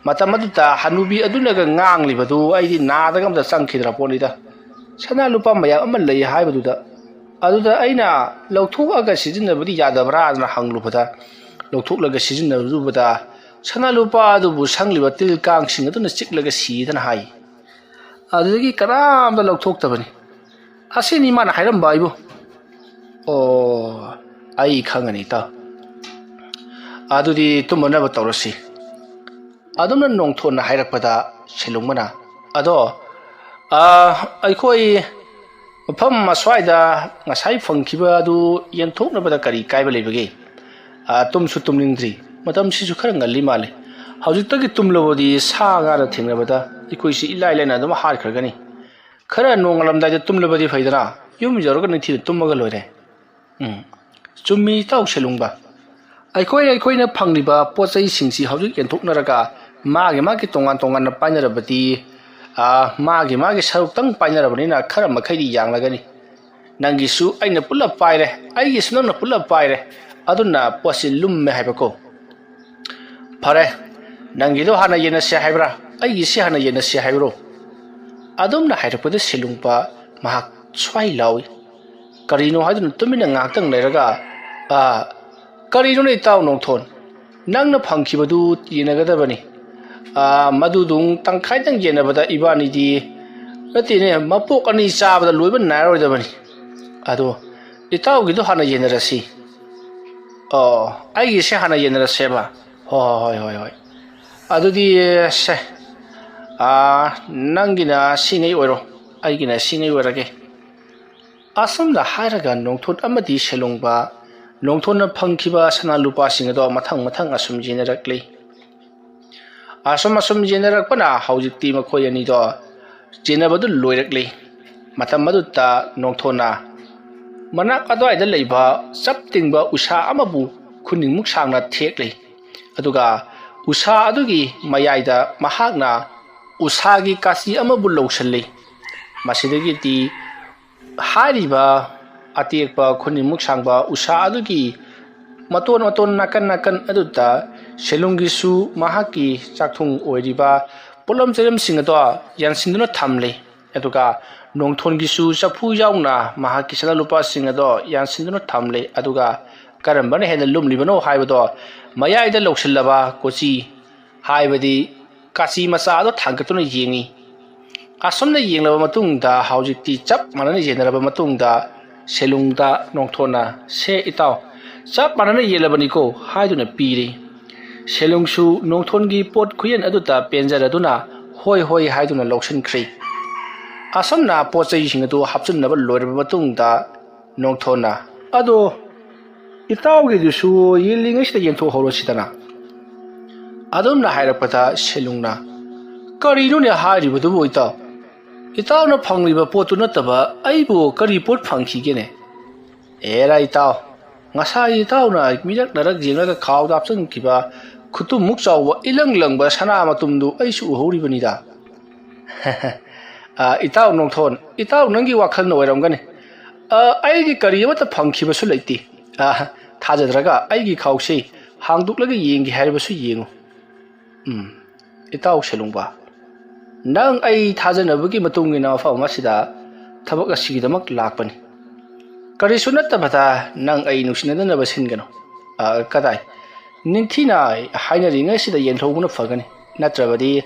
ꯃꯇꯝ ꯑꯗꯨꯗ ꯍꯅꯨꯕꯤ ꯑꯗꯨꯅꯒ ꯉꯥꯡꯂꯤꯕꯗꯨ ꯑꯩꯗꯤ ꯅꯥꯗꯒ ꯑꯃꯇ ꯆꯪꯈꯤꯗ꯭ꯔ ꯄꯣꯠꯅꯤꯗ ꯁꯅꯥ ꯂꯨꯄꯥ ꯃꯌꯥꯝ ꯑꯃ ꯂꯩ ꯍꯥꯏꯕꯗꯨꯗ ꯑꯗꯨꯗ ꯑꯩꯅ ꯂꯧꯊꯣꯛꯑꯒ ꯁꯤꯖꯤꯟꯅꯕꯗꯤ ꯌꯥꯗꯕ꯭ꯔꯥꯅ ꯍꯪꯂꯨꯕꯗ ꯂꯧꯊꯣꯛꯂꯒ ꯁꯤꯖꯤꯟꯅꯔꯨꯕꯗ ꯁꯅꯥ ꯂꯨꯄꯥ ꯑꯗꯨꯕꯨ ꯁꯪꯂꯤꯕ ꯇꯤꯜ ꯀꯥꯡꯁꯤꯡ ꯑꯗꯨꯅ ꯆꯤꯛꯂꯒ ꯁꯤꯗꯅ ꯍꯥꯏ ꯑꯗꯨꯗꯒꯤ ꯀꯅꯥꯝꯇ ꯂꯧꯊꯣꯛꯇꯕꯅꯤ ꯑꯁꯤꯅꯤ ꯃꯥꯅ ꯍꯥꯏꯔꯝꯕ ꯑꯩꯕꯨ ꯑꯣ ꯑꯩ ꯈꯪꯉꯅꯤ ꯏꯇꯥꯎ ꯑꯗꯨꯗꯤ ꯇꯨꯝꯃꯅꯕ ꯇꯧꯔꯁꯤ ꯑꯗꯨꯝꯅ ꯅꯣꯡꯊꯣꯟꯅ ꯍꯥꯏꯔꯛꯄꯗ ꯁꯦꯂꯨꯡꯕꯅ ꯑꯗꯣ ꯑꯩꯈꯣꯏ ꯃꯐꯝ ꯑꯁ꯭ꯋꯥꯏꯗ ꯉꯁꯥꯏ ꯐꯪꯈꯤꯕ ꯑꯗꯨ ꯌꯦꯟꯊꯣꯛꯅꯕꯗ ꯀꯔꯤ ꯀꯥꯏꯕ ꯂꯩꯕꯒꯦ ꯇꯨꯝꯁꯨ ꯇꯨꯝꯅꯤꯡꯗ꯭ꯔꯤ ꯃꯇꯝꯁꯤꯁꯨ ꯈꯔ ꯉꯜꯂꯤ ꯃꯥꯜꯂꯤ ꯍꯧꯖꯤꯛꯇꯒꯤ ꯇꯨꯝꯂꯕꯗꯤ ꯁꯥ ꯉꯥꯅ ꯊꯦꯡꯅꯕꯗ ꯑꯩꯈꯣꯏꯁꯤ ꯏꯂꯥꯏ ꯂꯥꯏꯅ ꯑꯗꯨꯝ ꯍꯥꯠꯈ꯭ꯔꯒꯅꯤ ꯈꯔ ꯅꯣꯡꯉꯥꯜꯂꯝꯗꯥꯏꯗ ꯇꯨꯝꯂꯕꯗꯤ ꯐꯩꯗꯅ ꯌꯨꯝ ꯌꯧꯔꯒ ꯅꯤꯡꯊꯤꯅ ꯇꯨꯝꯃꯒ ꯂꯣꯏꯔꯦ ꯆꯨꯝꯃꯤ ꯏꯇꯥꯎ ꯁꯦꯂꯨꯡꯕ ꯑꯩꯈꯣꯏꯅ ꯐꯪꯂꯤꯕ ꯄꯣꯠ ꯆꯩꯁꯤꯡꯁꯤ ꯍꯧꯖꯤꯛ ꯌꯦꯟꯊꯣꯛꯅꯔꯒ ꯃꯥꯒꯤ ꯇꯣꯉꯥꯟ ꯇꯣꯉꯥꯟꯅ ꯄꯥꯏꯅꯔꯕꯗꯤ ꯃꯥꯒꯤ ꯁꯔꯨꯛꯇꯪ ꯄꯥꯏꯅꯔꯕꯅꯤꯅ ꯈꯔ ꯃꯈꯩꯗꯤ ꯌꯥꯡꯂꯒꯅꯤ ꯅꯪꯒꯤꯁꯨ ꯑꯩꯅ ꯄꯨꯜꯂꯞ ꯄꯥꯏꯔꯦ ꯑꯩꯒꯤꯁꯨ ꯅꯪꯅ ꯄꯨꯜꯂꯞ ꯄꯥꯏꯔꯦ ꯑꯗꯨꯅ ꯄꯣꯠꯁꯤ ꯂꯨꯝꯃꯦ ꯍꯥꯏꯕꯀꯣ ꯐꯔꯦ ꯅꯪꯒꯤꯗꯣ ꯍꯥꯟꯅ ꯌꯦꯟꯅꯁꯦ ꯍꯥꯏꯕ꯭ꯔꯥ ꯑꯩꯒꯤꯁꯤ ꯍꯥꯟꯅ ꯌꯦꯟꯅꯁꯦ ꯍꯥꯏꯕ꯭ꯔꯣ ꯑꯗꯨꯝꯅ ꯍꯥꯏꯔꯛꯄꯗ ꯁꯦꯂꯨꯡꯕ ꯃꯍꯥꯛ ꯁ꯭ꯋꯥꯏ ꯂꯥꯎꯏ ꯀꯔꯤꯅꯣ ꯍꯥꯏꯗꯨꯅ ꯇꯨꯃꯤꯟꯅ ꯉꯥꯏꯍꯥꯛꯇꯪ ꯂꯩꯔꯒ ꯀꯔꯤꯅꯣꯅꯦ ꯏꯇꯥꯎ ꯅꯣꯡꯊꯣꯟ ꯅꯪꯅ ꯐꯪꯈꯤꯕꯗꯨ ꯌꯦꯟꯅꯒꯗꯕꯅꯤ ꯃꯗꯨꯗꯨꯡ ꯇꯪꯈꯥꯏꯇꯪ ꯌꯦꯟꯅꯕꯗ ꯏꯕꯥꯅꯤꯗꯤ ꯅꯠꯇꯦꯅꯦ ꯃꯄꯣꯛ ꯑꯅꯤ ꯆꯥꯕꯗ ꯂꯣꯏꯕ ꯅꯥꯏꯔꯣꯏꯗꯕꯅꯤ ꯑꯗꯣ ꯏꯇꯥꯎꯒꯤꯗꯣ ꯍꯥꯟꯅ ꯌꯦꯟꯅꯔꯁꯤ ꯑꯩꯒꯤꯁꯦ ꯍꯥꯟꯅ ꯌꯦꯟꯅꯔꯁꯦꯕ ꯍꯣꯏ ꯑꯗꯨꯗꯤ ꯁꯦ ꯅꯪꯒꯤꯅ ꯁꯤꯉꯩ ꯑꯣꯏꯔꯣ ꯑꯩꯒꯤꯅ ꯁꯤꯉꯩ ꯑꯣꯏꯔꯒꯦ ꯑꯁꯨꯝꯅ ꯍꯥꯏꯔꯒ ꯅꯣꯡꯊꯣꯟ ꯑꯃꯗꯤ ꯁꯦꯂꯨꯡꯕ ꯅꯣꯡꯊꯣꯟꯅ ꯐꯪꯈꯤꯕ ꯁꯅꯥ ꯂꯨꯄꯥꯁꯤꯡ ꯑꯗꯣ ꯃꯊꯪ ꯑꯁꯨꯝ ꯌꯦꯟꯅꯔꯛꯂꯤ ꯑꯁꯨꯝ ꯌꯦꯟꯅꯔꯛꯄꯅ ꯍꯧꯖꯤꯛꯇꯤ ꯃꯈꯣꯏ ꯑꯅꯤꯗꯣ ꯆꯦꯟꯅꯕꯗꯨ ꯂꯣꯏꯔꯛꯂꯤ ꯃꯇꯝ ꯑꯗꯨꯗ ꯅꯣꯡꯊꯣꯟꯅ ꯃꯅꯥꯛ ꯑꯗꯨꯋꯥꯏꯗ ꯂꯩꯕ ꯆꯞ ꯇꯤꯡꯕ ꯎꯁꯥ ꯑꯃꯕꯨ ꯈꯨꯅꯤꯡꯃꯨꯛ ꯁꯥꯡꯅ ꯊꯦꯛꯂꯤ ꯑꯗꯨꯒ ꯎꯁꯥ ꯑꯗꯨꯒꯤ ꯃꯌꯥꯏꯗ ꯃꯍꯥꯛꯅ ꯎꯁꯥꯒꯤ ꯀꯥꯆꯤ ꯑꯃꯕꯨ ꯂꯧꯁꯤꯜꯂꯤ ꯃꯁꯤꯗꯒꯤꯗꯤ ꯍꯥꯏꯔꯤꯕ ꯑꯇꯦꯛꯄ ꯈꯨꯅꯤꯡꯃꯨꯛ ꯁꯥꯡꯕ ꯎꯁꯥ ꯑꯗꯨꯒꯤ ꯃꯇꯣꯟ ꯅꯥꯀꯟ ꯑꯗꯨꯗ ꯁꯦꯂꯨꯡꯒꯤꯁꯨ ꯃꯍꯥꯛꯀꯤ ꯆꯥꯛꯊꯨꯡ ꯑꯣꯏꯔꯤꯕ ꯄꯣꯠꯂꯝ ꯆꯩꯔꯝꯁꯤꯡ ꯑꯗꯣ ꯌꯥꯟꯁꯤꯟꯗꯨꯅ ꯊꯝꯂꯤ ꯑꯗꯨꯒ ꯅꯣꯡꯊꯣꯟꯒꯤꯁꯨ ꯆꯐꯨ ꯌꯥꯎꯅ ꯃꯍꯥꯛꯀꯤ ꯁꯅꯥ ꯂꯨꯄꯥꯁꯤꯡ ꯑꯗꯣ ꯌꯥꯟꯁꯤꯟꯗꯨꯅ ꯊꯝꯂꯤ ꯑꯗꯨꯒ ꯀꯔꯝꯕꯅ ꯍꯦꯟꯅ ꯂꯨꯝꯂꯤꯕꯅꯣ ꯍꯥꯏꯕꯗꯣ ꯃꯌꯥꯏꯗ ꯂꯧꯁꯤꯜꯂꯕ ꯀꯣꯆꯤ ꯍꯥꯏꯕꯗꯤ ꯀꯥꯆꯤ ꯃꯆꯥ ꯑꯗꯣ ꯊꯥꯡꯒꯠꯇꯨꯅ ꯌꯦꯡꯉꯤ ꯑꯁꯨꯝꯅ ꯌꯦꯡꯂꯕ ꯃꯇꯨꯡꯗ ꯍꯧꯖꯤꯛꯇꯤ ꯆꯞ ꯃꯥꯟꯅꯅ ꯌꯦꯟꯅꯔꯕ ꯃꯇꯨꯡꯗ ꯁꯦꯂꯨꯡꯗ ꯅꯣꯡꯊꯣꯟꯅ ꯁꯦ ꯏꯇꯥꯎ ꯆꯞ ꯃꯥꯟꯅꯅ ꯌꯦꯜꯂꯕꯅꯤꯀꯣ ꯍꯥꯏꯗꯨꯅ ꯄꯤꯔꯤ ꯁꯦꯂꯨꯡꯁꯨ ꯅꯣꯡꯊꯣꯟꯒꯤ ꯄꯣꯠ ꯈꯨꯌꯦꯟ ꯑꯗꯨꯗ ꯄꯦꯟꯖꯔꯗꯨꯅ ꯍꯣꯏ ꯍꯥꯏꯗꯨꯅ ꯂꯧꯁꯤꯟꯈ꯭ꯔꯤ ꯑꯁꯨꯝꯅ ꯄꯣꯠ ꯆꯩꯁꯤꯡ ꯑꯗꯨ ꯍꯥꯞꯆꯤꯟꯅꯕ ꯂꯣꯏꯔꯕ ꯃꯇꯨꯡꯗ ꯅꯣꯡꯊꯣꯟꯅ ꯑꯗꯣ ꯏꯇꯥꯎꯒꯤꯗꯨꯁꯨ ꯌꯦꯜꯂꯤꯉꯩꯁꯤꯗ ꯌꯦꯟꯊꯣꯛꯍꯧꯔꯁꯤꯗꯅ ꯑꯗꯨꯝꯅ ꯍꯥꯏꯔꯛꯄꯗ ꯁꯦꯂꯨꯡꯅ ꯀꯔꯤꯅꯣꯅꯦ ꯍꯥꯏꯔꯤꯕꯗꯨꯕꯨ ꯏꯇꯥꯎꯅ ꯐꯪꯂꯤꯕ ꯄꯣꯠꯇꯨ ꯅꯠꯇꯕ ꯑꯩꯕꯨ ꯀꯔꯤ ꯄꯣꯠ ꯐꯪꯈꯤꯒꯦꯅꯦ ꯑꯦꯔꯥ ꯏꯇꯥꯎ ꯉꯁꯥꯏ ꯏꯇꯥꯎꯅ ꯃꯤꯔꯛ ꯌꯦꯡꯂꯒ ꯈꯥꯎꯗ ꯍꯥꯞꯆꯤꯟꯈꯤꯕ ꯈꯨꯇꯨꯝꯃꯨꯛ ꯆꯥꯎꯕ ꯏꯂꯪ ꯂꯪꯕ ꯁꯅꯥ ꯃꯇꯨꯝꯗꯨ ꯑꯩꯁꯨ ꯎꯍꯧꯔꯤꯕꯅꯤꯗ ꯏꯇꯥꯎ ꯅꯣꯡꯊꯣꯟ ꯏꯇꯥꯎ ꯅꯪꯒꯤ ꯋꯥꯈꯜꯅ ꯑꯣꯏꯔꯝꯒꯅꯤ ꯑꯩꯗꯤ ꯀꯔꯤ ꯑꯃꯠꯇ ꯐꯪꯈꯤꯕꯁꯨ ꯂꯩꯇꯦ ꯊꯥꯖꯗ꯭ꯔꯒ ꯑꯩꯒꯤ ꯈꯥꯎꯁꯤ ꯍꯥꯡꯗꯣꯛꯂꯒ ꯌꯦꯡꯒꯦ ꯍꯥꯏꯔꯕꯁꯨ ꯌꯦꯡꯉꯨ ꯏꯇꯥꯎ ꯁꯦꯂꯨꯡꯕ ꯅꯪ ꯑꯩ ꯊꯥꯖꯅꯕꯒꯤ ꯃꯇꯨꯡ ꯏꯟꯅ ꯃꯐꯝ ꯑꯁꯤꯗ ꯊꯕꯛ ꯑꯁꯤꯒꯤꯗꯃꯛ ꯂꯥꯛꯄꯅꯤ ꯀꯔꯤꯁꯨ ꯅꯠꯇꯕꯗ ꯅꯪ ꯑꯩ ꯅꯨꯡꯁꯤꯅꯗꯅꯕ ꯁꯤꯟꯒꯅꯨ ꯀꯗꯥꯏ ꯅꯤꯡꯊꯤꯅ ꯍꯥꯏꯅꯔꯤꯉꯩꯁꯤꯗ ꯌꯦꯟꯊꯣꯛꯕꯅ ꯐꯒꯅꯤ ꯅꯠꯇ꯭ꯔꯕꯗꯤ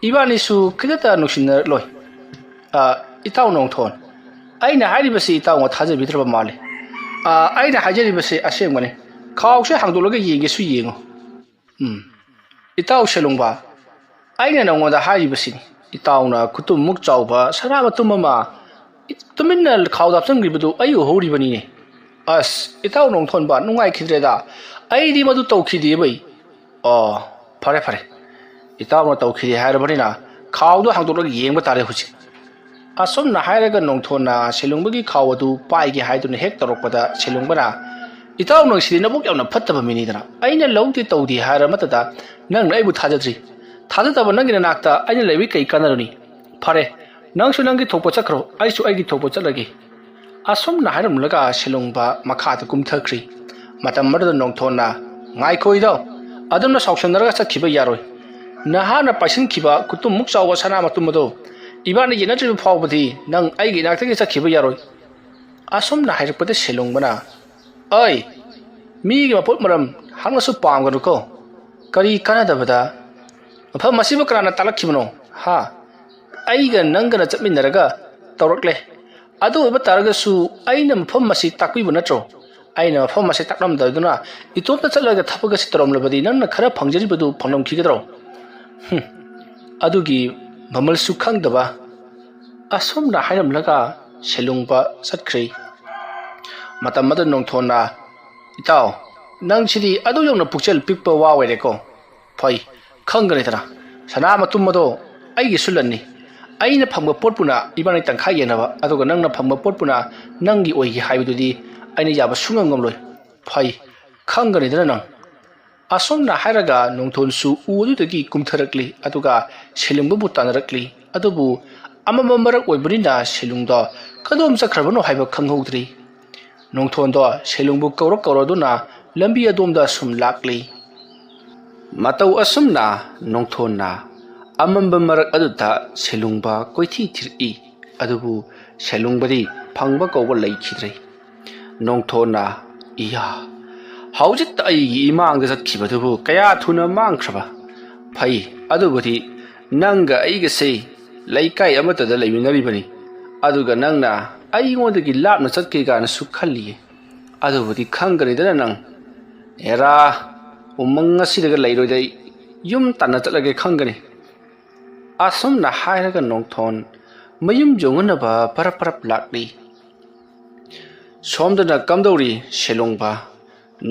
ꯏꯕꯥꯅꯤꯁꯨ ꯈꯤꯇꯇ ꯅꯨꯡꯁꯤꯅꯔꯛꯂꯣꯏ ꯏꯇꯥꯎ ꯅꯣꯡꯊꯣꯟ ꯑꯩꯅ ꯍꯥꯏꯔꯤꯕꯁꯤ ꯏꯇꯥꯎꯅ ꯊꯥꯖꯕꯤꯗ꯭ꯔꯕ ꯃꯥꯜꯂꯤ ꯑꯩꯅ ꯍꯥꯏꯖꯔꯤꯕꯁꯤ ꯑꯁꯦꯡꯕꯅꯤ ꯈꯥꯎꯁꯦ ꯍꯥꯡꯗꯣꯛꯂꯒ ꯌꯦꯡꯒꯦꯁꯨ ꯌꯦꯡꯉꯨ ꯏꯇꯥꯎ ꯁꯦꯂꯨꯡꯕ ꯑꯩꯅ ꯅꯉꯣꯟꯗ ꯍꯥꯏꯔꯤꯕꯁꯤꯅꯤ ꯏꯇꯥꯎꯅ ꯈꯨꯇꯨꯝꯃꯨꯛ ꯆꯥꯎꯕ ꯁꯅꯥ ꯃꯇꯨꯝ ꯑꯃ ꯇꯨꯃꯤꯟꯅ ꯈꯥꯎꯗ ꯍꯥꯞꯆꯤꯟꯈ꯭ꯔꯤꯕꯗꯨ ꯑꯩ ꯎꯍꯧꯔꯤꯕꯅꯤꯅꯦ ꯑꯁ ꯏꯇꯥꯎ ꯅꯣꯡꯊꯣꯟꯕ ꯅꯨꯡꯉꯥꯏꯈꯤꯗ꯭ꯔꯦꯗ ꯑꯩꯗꯤ ꯃꯗꯨ ꯇꯧꯈꯤꯗꯦ ꯕꯩ ꯐꯔꯦ ꯐꯔꯦ ꯏꯇꯥꯎꯅ ꯇꯧꯈꯤꯗꯦ ꯍꯥꯏꯔꯕꯅꯤꯅ ꯈꯥꯎꯗꯣ ꯍꯥꯡꯗꯣꯛꯂꯒ ꯌꯦꯡꯕ ꯇꯥꯔꯦ ꯍꯧꯖꯤꯛ ꯑꯁꯨꯝꯅ ꯍꯥꯏꯔꯒ ꯅꯣꯡꯊꯣꯟꯅ ꯁꯦꯂꯨꯡꯕꯒꯤ ꯈꯥꯎ ꯑꯗꯨ ꯄꯥꯏꯒꯦ ꯍꯥꯏꯗꯨꯅ ꯍꯦꯛ ꯇꯧꯔꯛꯄꯗ ꯁꯦꯂꯨꯡꯕꯅ ꯏꯇꯥꯎ ꯅꯪꯁꯤꯗꯤ ꯅꯕꯨꯛ ꯌꯥꯝꯅ ꯐꯠꯇꯕ ꯃꯤꯅꯤꯗꯅ ꯑꯩꯅ ꯂꯧꯗꯦ ꯇꯧꯗꯦ ꯍꯥꯏꯔ ꯃꯇꯝꯗ ꯅꯪꯅ ꯑꯩꯕꯨ ꯊꯥꯖꯗ꯭ꯔꯤ ꯊꯥꯖꯗꯕ ꯅꯪꯒꯤ ꯅꯅꯥꯛꯇ ꯑꯩꯅ ꯂꯩꯕꯤ ꯀꯩ ꯀꯥꯟꯅꯔꯨꯅꯤ ꯐꯔꯦ ꯅꯪꯁꯨ ꯅꯪꯒꯤ ꯊꯣꯛꯄ ꯆꯠꯈ꯭ꯔꯣ ꯑꯩꯁꯨ ꯑꯩꯒꯤ ꯊꯣꯛꯄ ꯆꯠꯂꯒꯦ ꯑꯁꯨꯝꯅ ꯍꯥꯏꯔꯝꯂꯒ ꯁꯦꯂꯨꯡꯕ ꯃꯈꯥꯗ ꯀꯨꯝꯊꯈ꯭ꯔꯤ ꯃꯇꯝ ꯑꯗꯨꯗ ꯅꯣꯡꯊꯣꯟꯅ ꯉꯥꯏꯈꯣ ꯏꯇꯥꯎ ꯑꯗꯨꯝꯅ ꯁꯥꯎꯁꯟꯅꯔꯒ ꯆꯠꯈꯤꯕ ꯌꯥꯔꯣꯏ ꯅꯍꯥꯛꯅ ꯄꯥꯏꯁꯤꯟꯈꯤꯕ ꯈꯨꯇꯨꯝꯃꯨꯛ ꯆꯥꯎꯕ ꯁꯅꯥ ꯃꯇꯨꯝ ꯑꯗꯣ ꯏꯕꯥꯅꯤ ꯌꯦꯟꯅꯗ꯭ꯔꯤꯕ ꯐꯥꯎꯕꯗꯤ ꯅꯪ ꯑꯩꯒꯤ ꯏꯅꯥꯛꯇꯒꯤ ꯆꯠꯈꯤꯕ ꯌꯥꯔꯣꯏ ꯑꯁꯨꯝꯅ ꯍꯥꯏꯔꯛꯄꯗ ꯁꯦꯂꯨꯡꯕꯅ ꯑꯩ ꯃꯤꯒꯤ ꯃꯄꯣꯠ ꯃꯔꯝ ꯍꯛꯅꯁꯨ ꯄꯥꯝꯒꯅꯨꯀꯣ ꯀꯔꯤ ꯀꯥꯟꯅꯗꯕꯗ ꯃꯐꯝ ꯑꯁꯤꯕꯨ ꯀꯅꯥꯅ ꯇꯥꯛꯂꯛꯈꯤꯕꯅꯣ ꯑꯩꯒ ꯅꯪꯒꯅ ꯆꯠꯃꯤꯟꯅꯔꯒ ꯇꯧꯔꯛꯂꯦ ꯑꯗꯨ ꯑꯣꯏꯕ ꯇꯥꯔꯒꯁꯨ ꯑꯩꯅ ꯃꯐꯝ ꯑꯁꯤ ꯇꯥꯛꯄꯤꯕ ꯅꯠꯇ꯭ꯔꯣ ꯑꯩꯅ ꯃꯐꯝ ꯑꯁꯤ ꯇꯥꯛꯂꯝꯗꯗꯨꯅ ꯏꯇꯣꯝꯇ ꯆꯠꯂꯒ ꯊꯕꯛ ꯑꯁꯤ ꯇꯧꯔꯝꯂꯕꯗꯤ ꯅꯪꯅ ꯈꯔ ꯐꯪꯖꯔꯤꯕꯗꯨ ꯐꯪꯂꯝꯈꯤꯒꯗ꯭ꯔꯣ ꯑꯗꯨꯒꯤ ꯃꯃꯜꯁꯨ ꯈꯪꯗꯕ ꯑꯁꯨꯝꯅ ꯍꯥꯏꯔꯝꯂꯒ ꯁꯦꯂꯨꯡꯕ ꯆꯠꯈ꯭ꯔꯤ ꯃꯇꯝ ꯑꯗꯨ ꯅꯣꯡꯊꯣꯟꯅ ꯏꯇꯥꯎ ꯅꯪꯁꯤꯗꯤ ꯑꯗꯨ ꯌꯧꯅ ꯄꯨꯛꯆꯦꯜ ꯄꯤꯛꯄ ꯋꯥ ꯑꯣꯏꯔꯦꯀꯣ ꯐꯩ ꯈꯪꯒꯅꯤꯗꯅ ꯁꯅꯥ ꯃꯇꯨꯝ ꯑꯗꯣ ꯑꯩꯒꯤꯁꯨ ꯂꯟꯅꯤ ꯑꯩꯅ ꯐꯪꯕ ꯄꯣꯠꯄꯨꯅ ꯏꯕꯥꯅꯤ ꯇꯪꯈꯥꯏ ꯌꯦꯟꯅꯕ ꯑꯗꯨꯒ ꯅꯪꯅ ꯐꯪꯕ ꯄꯣꯠꯄꯨꯅ ꯅꯪꯒꯤ ꯑꯣꯏꯒꯦ ꯍꯥꯏꯕꯗꯨꯗꯤ ꯑꯩꯅ ꯌꯥꯕ ꯁꯨꯡꯉꯝ ꯉꯝꯂꯣꯏ ꯐꯩ ꯈꯪꯒꯅꯤꯗꯅ ꯅꯪ ꯑꯁꯨꯝꯅ ꯍꯥꯏꯔꯒ ꯅꯣꯡꯊꯣꯟꯁꯨ ꯎ ꯑꯗꯨꯗꯒꯤ ꯀꯨꯝꯊꯔꯛꯂꯤ ꯑꯗꯨꯒ ꯁꯦꯂꯨꯡꯕꯕꯨ ꯇꯥꯟꯅꯔꯛꯂꯤ ꯑꯗꯨꯕꯨ ꯑꯃꯃꯝ ꯃꯔꯛ ꯑꯣꯏꯕꯅꯤꯅ ꯁꯦꯂꯨꯡꯗꯣ ꯀꯗꯣꯝ ꯆꯠꯈ꯭ꯔꯕꯅꯣ ꯍꯥꯏꯕ ꯈꯪꯍꯧꯗ꯭ꯔꯤ ꯅꯣꯡꯊꯣꯟꯗꯣ ꯁꯦꯂꯨꯡꯕꯨ ꯀꯧꯔꯗꯨꯅ ꯂꯝꯕꯤ ꯑꯗꯣꯝꯗ ꯁꯨꯝ ꯂꯥꯛꯂꯤ ꯃꯇꯧ ꯑꯁꯨꯝꯅ ꯅꯣꯡꯊꯣꯟꯅ ꯑꯃꯝꯕ ꯃꯔꯛ ꯑꯗꯨꯗ ꯁꯦꯂꯨꯡꯕ ꯀꯣꯏꯊꯤ ꯊꯤꯔꯛꯏ ꯑꯗꯨꯕꯨ ꯁꯦꯂꯨꯡꯕꯗꯤ ꯐꯪꯕ ꯀꯧꯕ ꯂꯩꯈꯤꯗ꯭ꯔꯦ ꯅꯣꯡꯊꯣꯟꯅ ꯏꯌꯥ ꯍꯧꯖꯤꯛꯇ ꯑꯩꯒꯤ ꯏꯃꯥꯡꯗ ꯆꯠꯈꯤꯕꯗꯨꯕꯨ ꯀꯌా ꯊꯨꯅ ꯃꯥꯡꯈ꯭ꯔꯕ ꯐꯩ ꯑꯗꯨꯕꯨꯗꯤ ꯅꯪꯒ ꯑꯩꯒꯁꯦ ꯂꯩꯀꯥꯏ ꯑꯃꯠꯇꯗ ꯂꯩꯃꯤꯟꯅꯔꯤꯕꯅꯤ ꯑꯗꯨꯒ ꯅꯪꯅ ꯑꯩꯉꯣꯟꯗꯒꯤ ꯂꯥꯞꯅ ꯆꯠꯀꯦ ꯀꯥꯏꯅꯁꯨ ꯈꯜꯂꯤꯌꯦ ꯑꯗꯨꯕꯨꯗꯤ ꯈꯪꯒꯅꯤꯗꯅ ꯅꯪ ꯑꯦꯔꯥ ꯎꯃꯪ ꯑꯁꯤꯗꯒ ꯂꯩꯔꯣꯏꯗ ꯌꯨꯝ ꯇꯥꯟꯅ ꯆꯠꯂꯒꯦ ꯈꯪꯒꯅꯤ ꯑꯁꯨꯝꯅ ꯍꯥꯏꯔꯒ ꯅꯣꯡꯊꯣꯟ ꯃꯌꯨꯝ ꯌꯧꯅꯅꯕ ꯄꯔꯞ ꯄꯔꯞ ꯂꯥꯛꯂꯤ ꯁꯣꯝꯗꯅ ꯀꯝꯗꯧꯔꯤ ꯁꯦꯂꯨꯡꯕ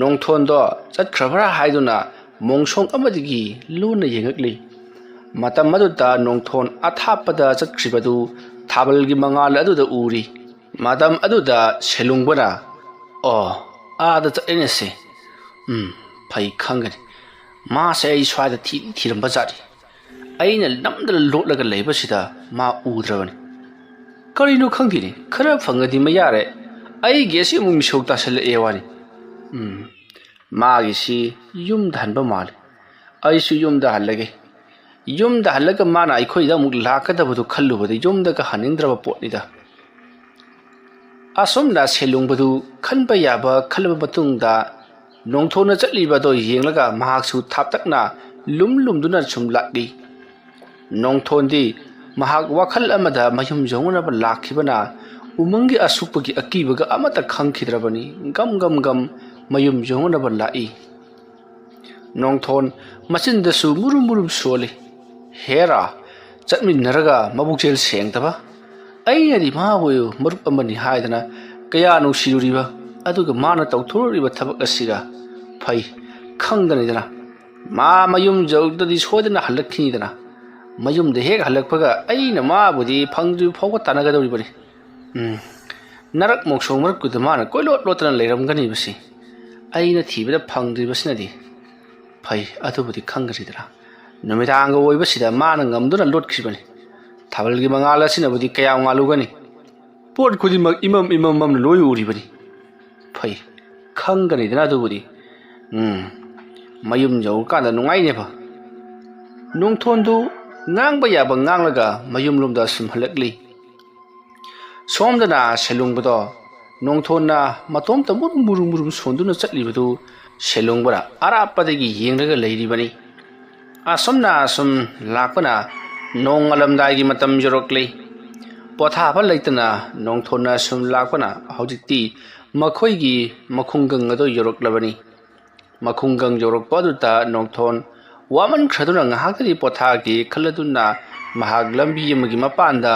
ꯅꯣꯡꯊꯣꯟꯗꯣ ꯆꯠꯈ꯭ꯔꯕ꯭ꯔꯥ ꯍꯥꯏꯗꯨꯅ ꯃꯣꯡꯁꯣꯡ ꯑꯃꯗꯒꯤ ꯂꯨꯅ ꯌꯦꯡꯉꯛꯂꯤ ꯃꯇꯝ ꯑꯗꯨꯗ ꯅꯣꯡꯊꯣꯟ ꯑꯊꯥꯞꯄꯗ ꯆꯠꯈ꯭ꯔꯤꯕꯗꯨ ꯊꯥꯕꯜꯒꯤ ꯃꯉꯥꯜ ꯑꯗꯨꯗ ꯎꯔꯤ ꯃꯇꯝ ꯑꯗꯨꯗ ꯁꯦꯂꯨꯡꯕꯅ ꯑꯥꯗ ꯆꯠꯂꯤꯅꯦꯁꯦ ꯐꯩ ꯈꯪꯒꯅꯤ ꯃꯥꯁꯦ ꯑꯩ ꯁ꯭ꯋꯥꯏꯗ ꯊꯤꯔꯝꯕ ꯖꯥꯠꯅꯤ ꯑꯩꯅ ꯅꯝꯗꯅ ꯂꯣꯠꯂꯒ ꯂꯩꯕꯁꯤꯗ ꯃꯥ ꯎꯗ꯭ꯔꯕꯅꯤ ꯀꯔꯤꯅꯣ ꯈꯪꯗꯦꯅꯦ ꯈꯔ ꯐꯪꯉꯗꯤ ꯃꯌꯥꯔꯦ ꯑꯩꯒꯤ ꯑꯁꯤ ꯑꯃꯨꯛ ꯃꯤꯁꯧ ꯇꯥꯁꯜꯂꯛꯑꯦ ꯋꯥꯅꯤ ꯃꯥꯒꯤꯁꯤ ꯌꯨꯝꯗ ꯍꯟꯕ ꯃꯥꯜꯂꯤ ꯑꯩꯁꯨ ꯌꯨꯝꯗ ꯍꯜꯂꯒꯦ ꯌꯨꯝꯗ ꯍꯜꯂꯒ ꯃꯥꯅ ꯑꯩꯈꯣꯏꯗ ꯑꯃꯨꯛ ꯂꯥꯛꯀꯗꯕꯗꯨ ꯈꯜꯂꯨꯕꯗ ꯌꯨꯝꯗꯒ ꯍꯟꯅꯤꯡꯗ꯭ꯔꯕ ꯄꯣꯠꯅꯤꯗ ꯑꯁꯨꯝꯅ ꯁꯦꯂꯨꯡꯕꯗꯨ ꯈꯟꯕ ꯌꯥꯕ ꯈꯜꯂꯕ ꯃꯇꯨꯡꯗ ꯅꯣꯡꯊꯣꯟꯅ ꯆꯠꯂꯤꯕꯗꯣ ꯌꯦꯡꯂꯒ ꯃꯍꯥꯛꯁꯨ ꯊꯥꯞꯇꯛꯅ ꯂꯨꯝꯗꯨꯅ ꯁꯨꯝ ꯂꯥꯛꯂꯤ ꯅꯣꯡꯊꯣꯟꯗꯤ ꯃꯍꯥꯛ ꯋꯥꯈꯜ ꯑꯃꯗ ꯃꯌꯨꯝ ꯌꯧꯅꯅꯕ ꯂꯥꯛꯈꯤꯕꯅ ꯎꯃꯪꯒꯤ ꯑꯁꯨꯛꯄꯒꯤ ꯑꯀꯤꯕꯒ ꯑꯃꯠꯇ ꯈꯪꯈꯤꯗ꯭ꯔꯕꯅꯤ ꯒꯝ ꯃꯌꯨꯝ ꯌꯧꯅꯅꯕ ꯂꯥꯛꯏ ꯅꯣꯡꯊꯣꯟ ꯃꯆꯤꯟꯗꯁꯨ ꯃꯨꯔꯨꯝ ꯁꯣꯜꯂꯤ ꯍꯦꯔꯥ ꯆꯠꯃꯤꯟꯅꯔꯒ ꯃꯕꯨꯛꯆꯦꯜ ꯁꯦꯡꯗꯕ ꯑꯩꯅꯗꯤ ꯃꯥꯕꯨ ꯃꯔꯨꯞ ꯑꯃꯅꯤ ꯍꯥꯏꯗꯅ ꯀꯌꯥ ꯅꯨꯡꯁꯤꯔꯨꯔꯤꯕ ꯑꯗꯨꯒ ꯃꯥꯅ ꯇꯧꯊꯣꯔꯛꯏꯕ ꯊꯕꯛ ꯑꯁꯤꯒ ꯐꯩ ꯈꯪꯒꯅꯤꯗꯅ ꯃꯥ ꯃꯌꯨꯝ ꯌꯧꯔꯛꯇꯗꯤ ꯁꯣꯏꯗꯅ ꯍꯜꯂꯛꯈꯤꯅꯤꯗꯅ ꯃꯌꯨꯝꯗ ꯍꯦꯛ ꯍꯜꯂꯛꯄꯒ ꯑꯩꯅ ꯃꯥꯕꯨꯗꯤ ꯐꯪꯗ꯭ꯔꯤꯕ ꯐꯥꯎꯕ ꯇꯥꯟꯅꯒꯗꯧꯔꯤꯕꯅꯤ ꯅꯔꯛ ꯃꯣꯡꯁꯣꯡ ꯃꯔꯛꯇꯨꯗ ꯃꯥꯅ ꯂꯣꯠꯇꯅ ꯂꯩꯔꯝꯒꯅꯤꯕꯁꯤ ꯑꯩꯅ ꯊꯤꯕꯗ ꯐꯪꯗ꯭ꯔꯤꯕꯁꯤꯅꯗꯤ ꯐꯩ ꯑꯗꯨꯕꯨꯗꯤ ꯈꯪꯒꯅꯤꯗꯅ ꯅꯨꯃꯤꯗꯥꯡꯒ ꯑꯣꯏꯕꯁꯤꯗ ꯃꯥꯅ ꯉꯝꯗꯨꯅ ꯂꯣꯠꯈꯤꯕꯅꯤ ꯊꯥꯕꯜꯒꯤ ꯃꯉꯥꯜ ꯑꯁꯤꯅꯕꯨꯗꯤ ꯀꯌꯥꯝ ꯉꯥꯜꯂꯨꯒꯅꯤ ꯄꯣꯠ ꯈꯨꯗꯤꯡꯃꯛ ꯏꯃꯝ ꯂꯣꯏ ꯎꯔꯤꯕꯅꯤ ꯐꯩ ꯈꯪꯒꯅꯤꯗꯅ ꯑꯗꯨꯕꯨꯗꯤ ꯃꯌꯨꯝ ꯌꯧꯔꯀꯥꯟꯗ ꯅꯨꯡꯉꯥꯏꯅꯦꯕ ꯅꯣꯡꯊꯣꯟꯗꯨ ꯉꯥꯡꯕ ꯌꯥꯕ ꯉꯥꯡꯂꯒ ꯃꯌꯨꯝꯂꯣꯝꯗ ꯁꯨꯝ ꯍꯜꯂꯛꯂꯤ ꯁꯣꯝꯗꯅ ꯁꯦꯂꯨꯡꯕꯗꯣ ꯅꯣꯡꯊꯣꯟꯅ ꯃꯇꯣꯝꯇ ꯃꯨꯔꯨꯝ ꯁꯣꯟꯗꯨꯅ ꯆꯠꯂꯤꯕꯗꯨ ꯁꯦꯂꯨꯡꯕꯅ ꯑꯔꯥꯞꯄꯗꯒꯤ ꯌꯦꯡꯂꯒ ꯂꯩꯔꯤꯕꯅꯤ asomna asum lakpana nong alamdai matam jorokle potha ba leitana nong thona sum lakpana hojikti makhoi gi makhunggang ado yoroklabani makhunggang jorok paduta nong thon waman khaduna ngahakri potha gi khaladuna mahag lambi yamagi mapanda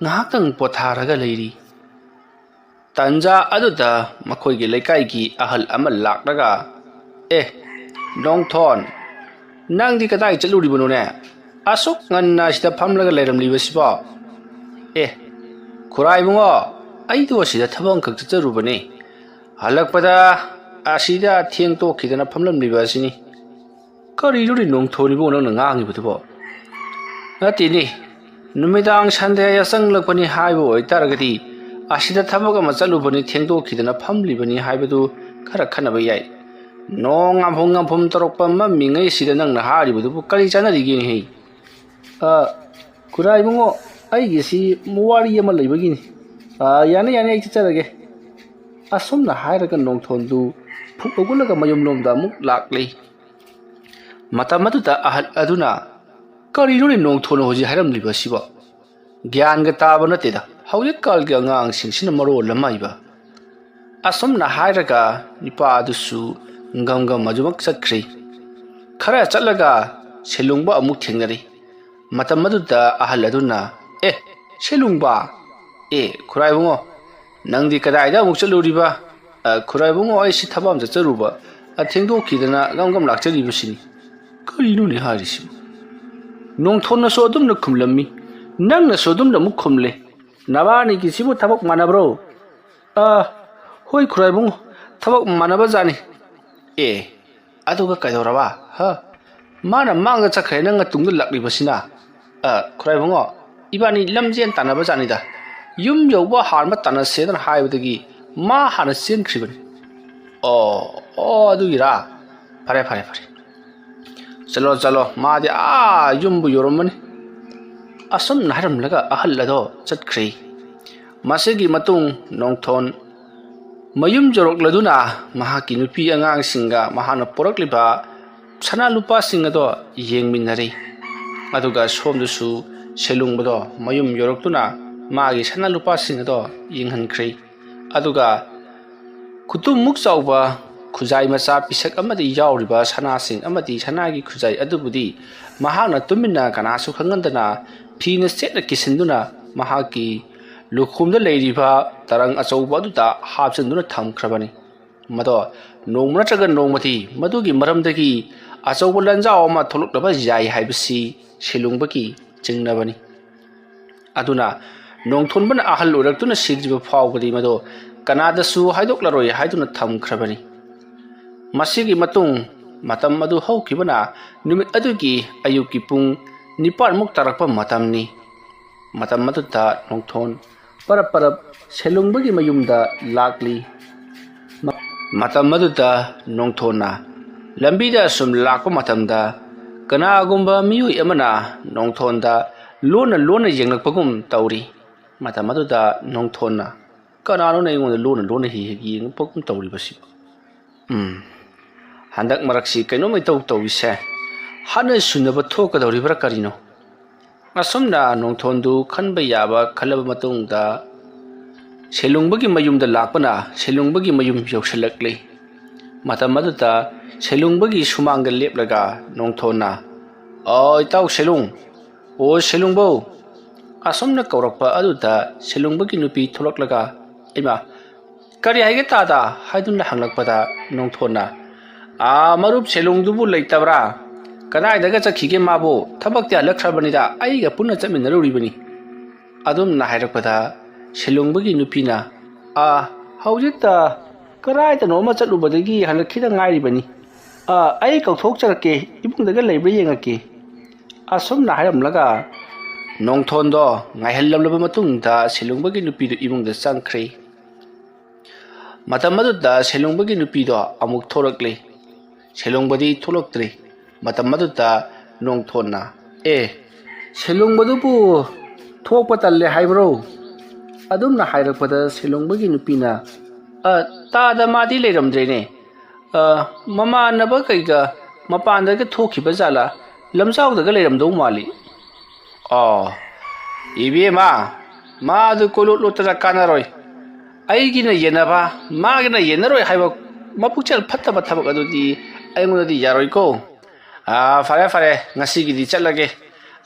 ngahakang potha raga leiri tanja aduda makhoi gi lekai gi ahal amal lakraga nong thon nang di kadai chaluri bano ne asok nganna sida phamlaga leiramli basiba khurai bungo ai do sida thabang khak charubani halakpada asida thieng to khidana phamlam li basini kari ruri nong thoni bo nang ngangi butubo atini numidang sande ya sanglakpani haibo oitaragati asida thabaga machalubani thieng to khidana phamli bani haibadu khara khanaba yai nong amphom torokpa mamingai sida nang na hari budu kali chana rigi ni kurai bungo ai gi si muwari yama leibagi ni yani ai chacharage asom na hairaga nong thondu phukogulaga mayum lomda muk laklei matamatuta ahal aduna kari ruri nong thono hoji hairam liba siba gyan ga taba na teda hawje kal ga ngang singsina maro lamai ba asom na hairaga nipa adusu ngam majumak sakri khara chalaga selungba amuk thengnari matam maduda ahal aduna selungba khurai bungo nangdi kadai da amuk chaluriba khurai bungo ai si thabam charuba athengdo khidana gam lakchari busini kari nu ni harisi nong thonna so dum na khumlammi nang na so dum na muk khumle nabani ki sibu thabak manabro hoi khurai bungo thabak manaba jani aduga kaidoraba mana manga chakhe nang tungdu lakli basina khurai bungo ibani lamjen tanaba janida yum yoba harma tana sedan haibudagi ma hana sen khribani adugira pare chalo ma de yumbu yoromani asam naharam laga ahal lado chatkhri masegi matung nongthon mayum jorok laduna mahaki nupi angang singa mahana porakliba sana lupa singa do yengminari aduga somdusu selungbado mayum yoroktuna magi sana lupa singa do yenghankhri aduga kutum muk chawba khujai macha pisak amadi yawriba sana sing amadi sanagi khujai adubudi mahana tumina kana su khangandana phina setna kisinduna mahaki lukhumda leiriba tarang achauba duta hapchanduna thamkhrabani mado nongmna chaga nongmati madugi maramdagi achauba lanjao ma tholuklaba jai haibasi selungbaki chingnabani aduna nongthonbana ahal uraktuna sigriba phawbadi mado kanadasu haidoklaroi haiduna thamkhrabani masigi matung matam madu haukibana numit adugi ayuki pung nipar muk tarakpa matamni matam maduta nongthon parap selungbagi mayumda lakli matam maduta nongthona lambida sum lakpa matamda kanagumba miyui amana nongthonda lona yenglakpagum tauri matam maduta nongthona kanano na ingon lona hi yengpagum tauri basi handak maraksi kaino mai tau ise hana sunaba thokadori bra karino asomna nongthondu khanba yaba khalaba matungda selungbagi mayumda lakpana selungbagi mayum yausalakle matamaduta selungbagi sumangga leplaga nongthona itaw selung selungbo asomna kaurakpa aduta selungbagi nupi tholaklaga ima kari haige tada haidunna hanglakpada nongthona marup selungdubu leitabra kadai daga chakhige mabo thabakti alakhrabani da aiga punna chaminaruribani adum na hairakpada selungbagi nupina haujita karai ta noma chalubadagi halakhida ngairibani ai kauthok charake ibungdaga leibra yengake asom na hairamlaga nongthondo ngaihallabla matungda selungbagi nupidu ibungda changkhre matamadu selungbagi nupido amuk thorakle selungbadi tholoktre matamadu nongthonna selungbadubu thokpa talle haibro adumna hairakpada selungbagi nupina tada madi leiramdrene mama naba kaiga mapandaga thokiba jala ꯂꯝꯖꯥꯎꯗꯒ ꯂꯩꯔꯝꯗꯧ ꯃꯥꯜꯂꯤ ꯏꯕꯦꯝꯃ ꯃꯥꯗꯨ ꯀꯣꯏꯂꯣꯠ ꯂꯣꯠꯇꯅ ꯀꯥꯟꯅꯔꯣꯏ ꯑꯩꯒꯤꯅ ꯌꯦꯟꯅꯕ ꯃꯥꯒꯤꯅ ꯌꯦꯟꯅꯔꯣꯏ ꯍꯥꯏꯕ ꯃꯄꯨꯛꯆꯦꯜ ꯐꯠꯇꯕ ꯊꯕꯛ ꯑꯗꯨꯗꯤ ꯑꯩꯉꯣꯟꯗꯗꯤ ꯌꯥꯔꯣꯏꯀꯣ ꯐꯔꯦ ꯐꯔꯦ ꯉꯁꯤꯒꯤꯗꯤ ꯆꯠꯂꯒꯦ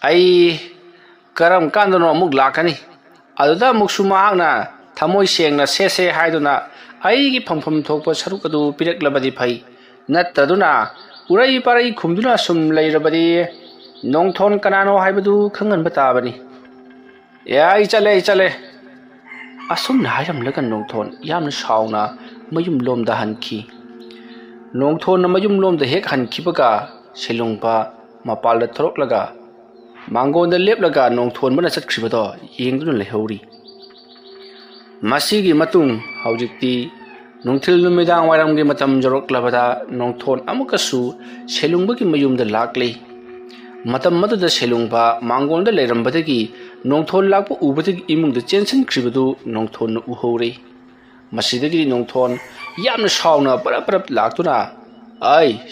ꯑꯩ ꯀꯔꯝ ꯀꯥꯟꯗꯅꯣ ꯑꯃꯨꯛ ꯂꯥꯛꯀꯅꯤ ꯑꯗꯨꯗ ꯑꯃꯨꯛꯁꯨ ꯃꯍꯥꯛꯅ ꯊꯃꯣꯏ ꯁꯦꯡꯅ ꯁꯦꯁꯦ ꯍꯥꯏꯗꯨꯅ ꯑꯩꯒꯤ ꯐꯪꯐꯝ ꯊꯣꯛꯄ ꯁꯔꯨꯛ ꯑꯗꯨ ꯄꯤꯔꯛꯂꯕꯗꯤ ꯐꯩ ꯅꯠꯇꯗꯨꯅ ꯎꯔꯩ ꯄꯥꯔꯩ ꯈꯨꯝꯗꯨꯅ ꯁꯨꯝ ꯂꯩꯔꯕꯗꯤ ꯅꯣꯡꯊꯣꯟ ꯀꯅꯥꯅꯣ ꯍꯥꯏꯕꯗꯨ ꯈꯪꯍꯟꯕ ꯇꯥꯕꯅꯤ ꯑꯩ ꯆꯠꯂꯦ ꯑꯁꯨꯝꯅ ꯍꯥꯏꯔꯝꯂꯒ ꯅꯣꯡꯊꯣꯟ ꯌꯥꯝꯅ ꯁꯥꯎꯅ ꯃꯌꯨꯝ ꯂꯣꯝꯗ ꯍꯟꯈꯤ ꯅꯣꯡꯊꯣꯟꯅ ꯃꯌꯨꯝ ꯂꯣꯝꯗ ꯍꯦꯛ ꯍꯟꯈꯤꯕꯒ ꯁꯦꯂꯨꯡꯕ ꯃꯄꯥꯟꯗ ꯊꯣꯔꯛꯂꯒ ꯃꯥꯡꯒꯣꯟꯗ ꯂꯦꯞꯂꯒ ꯅꯣꯡꯊꯣꯟꯕꯅ ꯆꯠꯈ꯭ꯔꯤꯕꯗꯣ ꯌꯦꯡꯗꯨꯅ ꯂꯩꯍꯧꯔꯤ ꯃꯁꯤꯒꯤ ꯃꯇꯨꯡ ꯍꯧꯖꯤꯛꯇꯤ ꯅꯨꯡꯊꯤꯜ ꯅꯨꯃꯤꯗꯥꯡ ꯋꯥꯏꯔꯝꯒꯤ ꯃꯇꯝ ꯌꯧꯔꯛꯂꯕꯗ ꯅꯣꯡꯊꯣꯟ ꯑꯃꯨꯛꯀꯁꯨ ꯁꯦꯂꯨꯡꯕꯒꯤ ꯃꯌꯨꯝꯗ ꯂꯥꯛꯂꯤ ꯃꯇꯝ ꯑꯗꯨꯗ ꯁꯦꯂꯨꯡꯕ ꯃꯥꯡꯒꯣꯟꯗ ꯂꯩꯔꯝꯕꯗꯒꯤ ꯅꯣꯡꯊꯣꯟ ꯂꯥꯛꯄ ꯎꯕꯗꯒꯤ ꯏꯃꯨꯡꯗ ꯆꯦꯟꯁꯤꯟꯈ꯭ꯔꯤꯕꯗꯨ ꯅꯣꯡꯊꯣꯟꯅ ꯎꯍꯧꯔꯤ ꯃꯁꯤꯗꯒꯤ ꯅꯣꯡꯊꯣꯟ ꯌꯥꯝꯅ ꯁꯥꯎꯅ ꯄꯔꯞ ꯂꯥꯛꯇꯨꯅ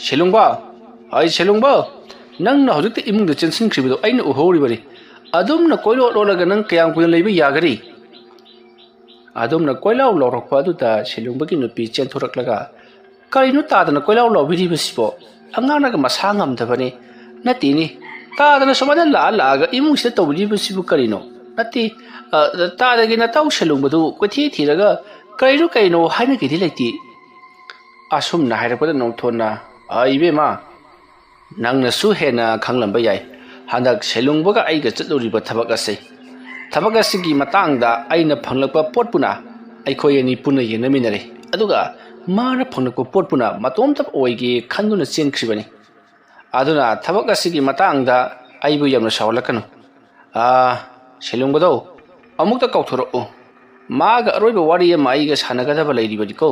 ꯁꯦꯂꯨꯡꯕ ꯅꯪꯅ ꯍꯧꯖꯤꯛꯇ ꯏꯃꯨꯡꯗ ꯆꯦꯟꯁꯤꯟꯈ꯭ꯔꯤꯕꯗꯨ ꯑꯩꯅ ꯎꯍꯧꯔꯤꯕꯅꯤ ꯑꯗꯨꯝꯅ ꯀꯣꯏꯂꯣꯠ ꯂꯣꯠꯂꯒ ꯅꯪ ꯀꯌꯥꯝ ꯀꯨꯏꯅ ꯂꯩꯕ ꯌꯥꯒꯅꯤ ꯑꯗꯨꯝꯅ ꯀꯣꯏꯂꯥꯎ ꯂꯥꯎꯔꯛꯄ ꯑꯗꯨꯗ ꯁꯦꯂꯨꯡꯕꯒꯤ ꯅꯨꯄꯤ ꯆꯦꯟꯊꯣꯔꯛꯂꯒ ꯀꯔꯤꯅꯣ ꯇꯥꯗꯅ ꯀꯣꯏꯂꯥꯎ ꯂꯥꯎꯕꯤꯔꯤꯕꯁꯤꯕꯣ ꯑꯉꯥꯡꯅꯒ ꯃꯁꯥ ꯉꯝꯗꯕꯅꯤ ꯅꯠꯇꯦꯅꯤ ꯇꯥꯗꯅ ꯁꯨꯃꯥꯏꯅ ꯂꯥꯛꯑꯒ ꯏꯃꯨꯡꯁꯤꯗ ꯇꯧꯕꯤꯔꯤꯕꯁꯤꯕꯨ ꯀꯔꯤꯅꯣ ꯅꯠꯇꯦ ꯇꯥꯗꯒꯤ ꯅꯇꯥꯎ ꯁꯦꯂꯨꯡꯕꯗꯨ ꯀꯣꯏꯊꯤ ꯊꯤꯔꯒ ꯀꯔꯤꯅꯣ ꯍꯥꯏꯅꯒꯤꯗꯤ ꯂꯩꯇꯦ ꯑꯁꯨꯝꯅ ꯍꯥꯏꯔꯛꯄꯗ ꯅꯣꯡꯊꯣꯟꯅ ꯏꯕꯦꯝꯃ ꯅꯪꯅꯁꯨ ꯍꯦꯟꯅ ꯈꯪꯂꯝꯕ ꯌꯥꯏ ꯍꯟꯗꯛ ꯁꯦꯂꯨꯡꯕꯒ ꯑꯩꯒ ꯆꯠꯂꯨꯔꯤꯕ ꯊꯕꯛ ꯑꯁꯤꯒꯤ ꯃꯇꯥꯡꯗ ꯑꯩꯅ ꯐꯪꯂꯛꯄ ꯄꯣꯠꯄꯨꯅ ꯑꯩꯈꯣꯏ ꯑꯅꯤ ꯄꯨꯟꯅ ꯌꯦꯡꯅꯃꯤꯟꯅꯔꯦ ꯑꯗꯨꯒ ꯃꯥꯅ ꯐꯪꯂꯛꯄ ꯄꯣꯠꯄꯨꯅ ꯃꯇꯣꯝꯇ ꯑꯣꯏꯒꯦ ꯈꯟꯗꯨꯅ ꯆꯦꯟꯈ꯭ꯔꯤꯕꯅꯤ ꯑꯗꯨꯅ ꯊꯕꯛ ꯑꯁꯤꯒꯤ ꯃꯇꯥꯡꯗ ꯑꯩꯕꯨ ꯌꯥꯝꯅ ꯁꯥꯎꯍꯜꯂꯛꯀꯅꯨ ꯁꯦꯂꯨꯡꯕꯗꯣ ꯑꯃꯨꯛꯇ ꯀꯧꯊꯣꯔꯛꯎ ꯃꯥꯒ ꯑꯔꯣꯏꯕ ꯋꯥꯔꯤ ꯑꯃ ꯑꯩꯒ ꯁꯥꯟꯅꯒꯗꯕ ꯂꯩꯔꯤꯕꯅꯤꯀꯣ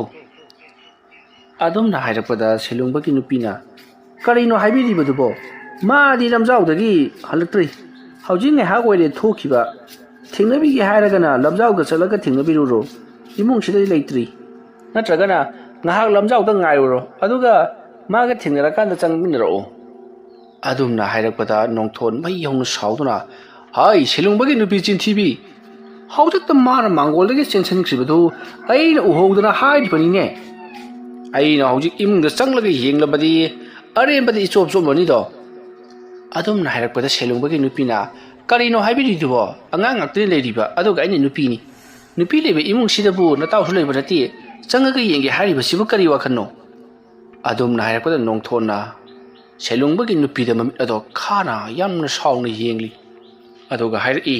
ꯑꯗꯨꯝꯅ ꯍꯥꯏꯔꯛꯄꯗ ꯁꯦꯂꯨꯡꯕꯒꯤ ꯅꯨꯄꯤꯅ ꯀꯔꯤꯅꯣ ꯍꯥꯏꯕꯤꯔꯤꯕꯗꯨꯕꯣ ꯃꯥꯗꯤ ꯂꯝꯖꯥꯎꯗꯒꯤ ꯍꯜꯂꯛꯇ꯭ꯔꯤ ꯍꯧꯖꯤꯛ ꯉꯥꯏꯍꯥꯛ ꯑꯣꯏꯔꯦ ꯊꯣꯛꯈꯤꯕ ꯊꯦꯡꯅꯕꯤꯒꯦ ꯍꯥꯏꯔꯒꯅ ꯂꯝꯖꯥꯎꯗ ꯆꯠꯂꯒ ꯊꯦꯡꯅꯕꯤꯔꯨꯔꯣ ꯏꯃꯨꯡꯁꯤꯗꯗꯤ ꯂꯩꯇ꯭ꯔꯤ ꯅꯠꯇ꯭ꯔꯒꯅ ꯉꯥꯏꯍꯥꯛ ꯂꯝꯖꯥꯎꯗ ꯉꯥꯏꯔꯨꯔꯣ ꯑꯗꯨꯒ ꯃꯥꯒ ꯊꯦꯡꯅꯔꯀꯥꯟꯗ ꯆꯪꯃꯤꯟꯅꯔꯛꯑꯣ ꯑꯗꯨꯝꯅ ꯍꯥꯏꯔꯛꯄꯗ ꯅꯣꯡꯊꯣꯟ ꯃꯩ ꯍꯧꯅ ꯁꯥꯎꯗꯨꯅ ꯁꯦꯂꯨꯡꯕꯒꯤ ꯅꯨꯄꯤ ꯆꯤꯟꯊꯤꯕꯤ ꯍꯧꯖꯤꯛꯇ ꯃꯥꯅ ꯃꯥꯡꯒꯣꯜꯗꯒꯤ ꯆꯦꯟꯁꯤꯟꯈ꯭ꯔꯤꯕꯗꯨ ꯑꯩꯅ ꯎꯍꯧꯗꯅ ꯍꯥꯏꯔꯤꯕꯅꯤꯅꯦ ꯑꯩꯅ ꯍꯧꯖꯤꯛ ꯏꯃꯨꯡꯗ ꯆꯪꯂꯒ ꯌꯦꯡꯂꯕꯗꯤ ꯑꯔꯦꯝꯕꯗꯤ ꯏꯆꯣꯞ ꯆꯣꯞꯂꯅꯤꯗꯣ ꯑꯗꯨꯝꯅ ꯍꯥꯏꯔꯛꯄꯗ ꯁꯦꯂꯨꯡꯕꯒꯤ ꯅꯨꯄꯤꯅ ꯀꯔꯤꯅꯣ ꯍꯥꯏꯕꯤꯔꯤꯗꯨꯕꯣ ꯑꯉꯥꯡ ꯉꯥꯛꯇꯅꯤ ꯂꯩꯔꯤꯕ ꯑꯗꯨꯒ ꯑꯩꯅ ꯅꯨꯄꯤꯅꯤ ꯅꯨꯄꯤ ꯂꯩꯕ ꯏꯃꯨꯡꯁꯤꯗꯕꯨ ꯅꯇꯥꯎꯁꯨ ꯂꯩꯕ ꯅꯠꯇꯦ ꯆꯪꯉꯒ ꯌꯦꯡꯒꯦ ꯍꯥꯏꯔꯤꯕꯁꯤꯕꯨ ꯀꯔꯤ ꯋꯥꯈꯜꯅꯣ ꯑꯗꯨꯝꯅ ꯍꯥꯏꯔꯛꯄꯗ ꯅꯣꯡꯊꯣꯟꯅ ꯁꯦꯂꯨꯡꯕꯒꯤ ꯅꯨꯄꯤꯗ ꯃꯃꯤꯠ ꯑꯗꯣ ꯈꯥꯅ ꯌꯥꯝꯅ ꯁꯥꯎꯅ ꯌꯦꯡꯂꯤ ꯑꯗꯨꯒ ꯍꯥꯏꯔꯛꯏ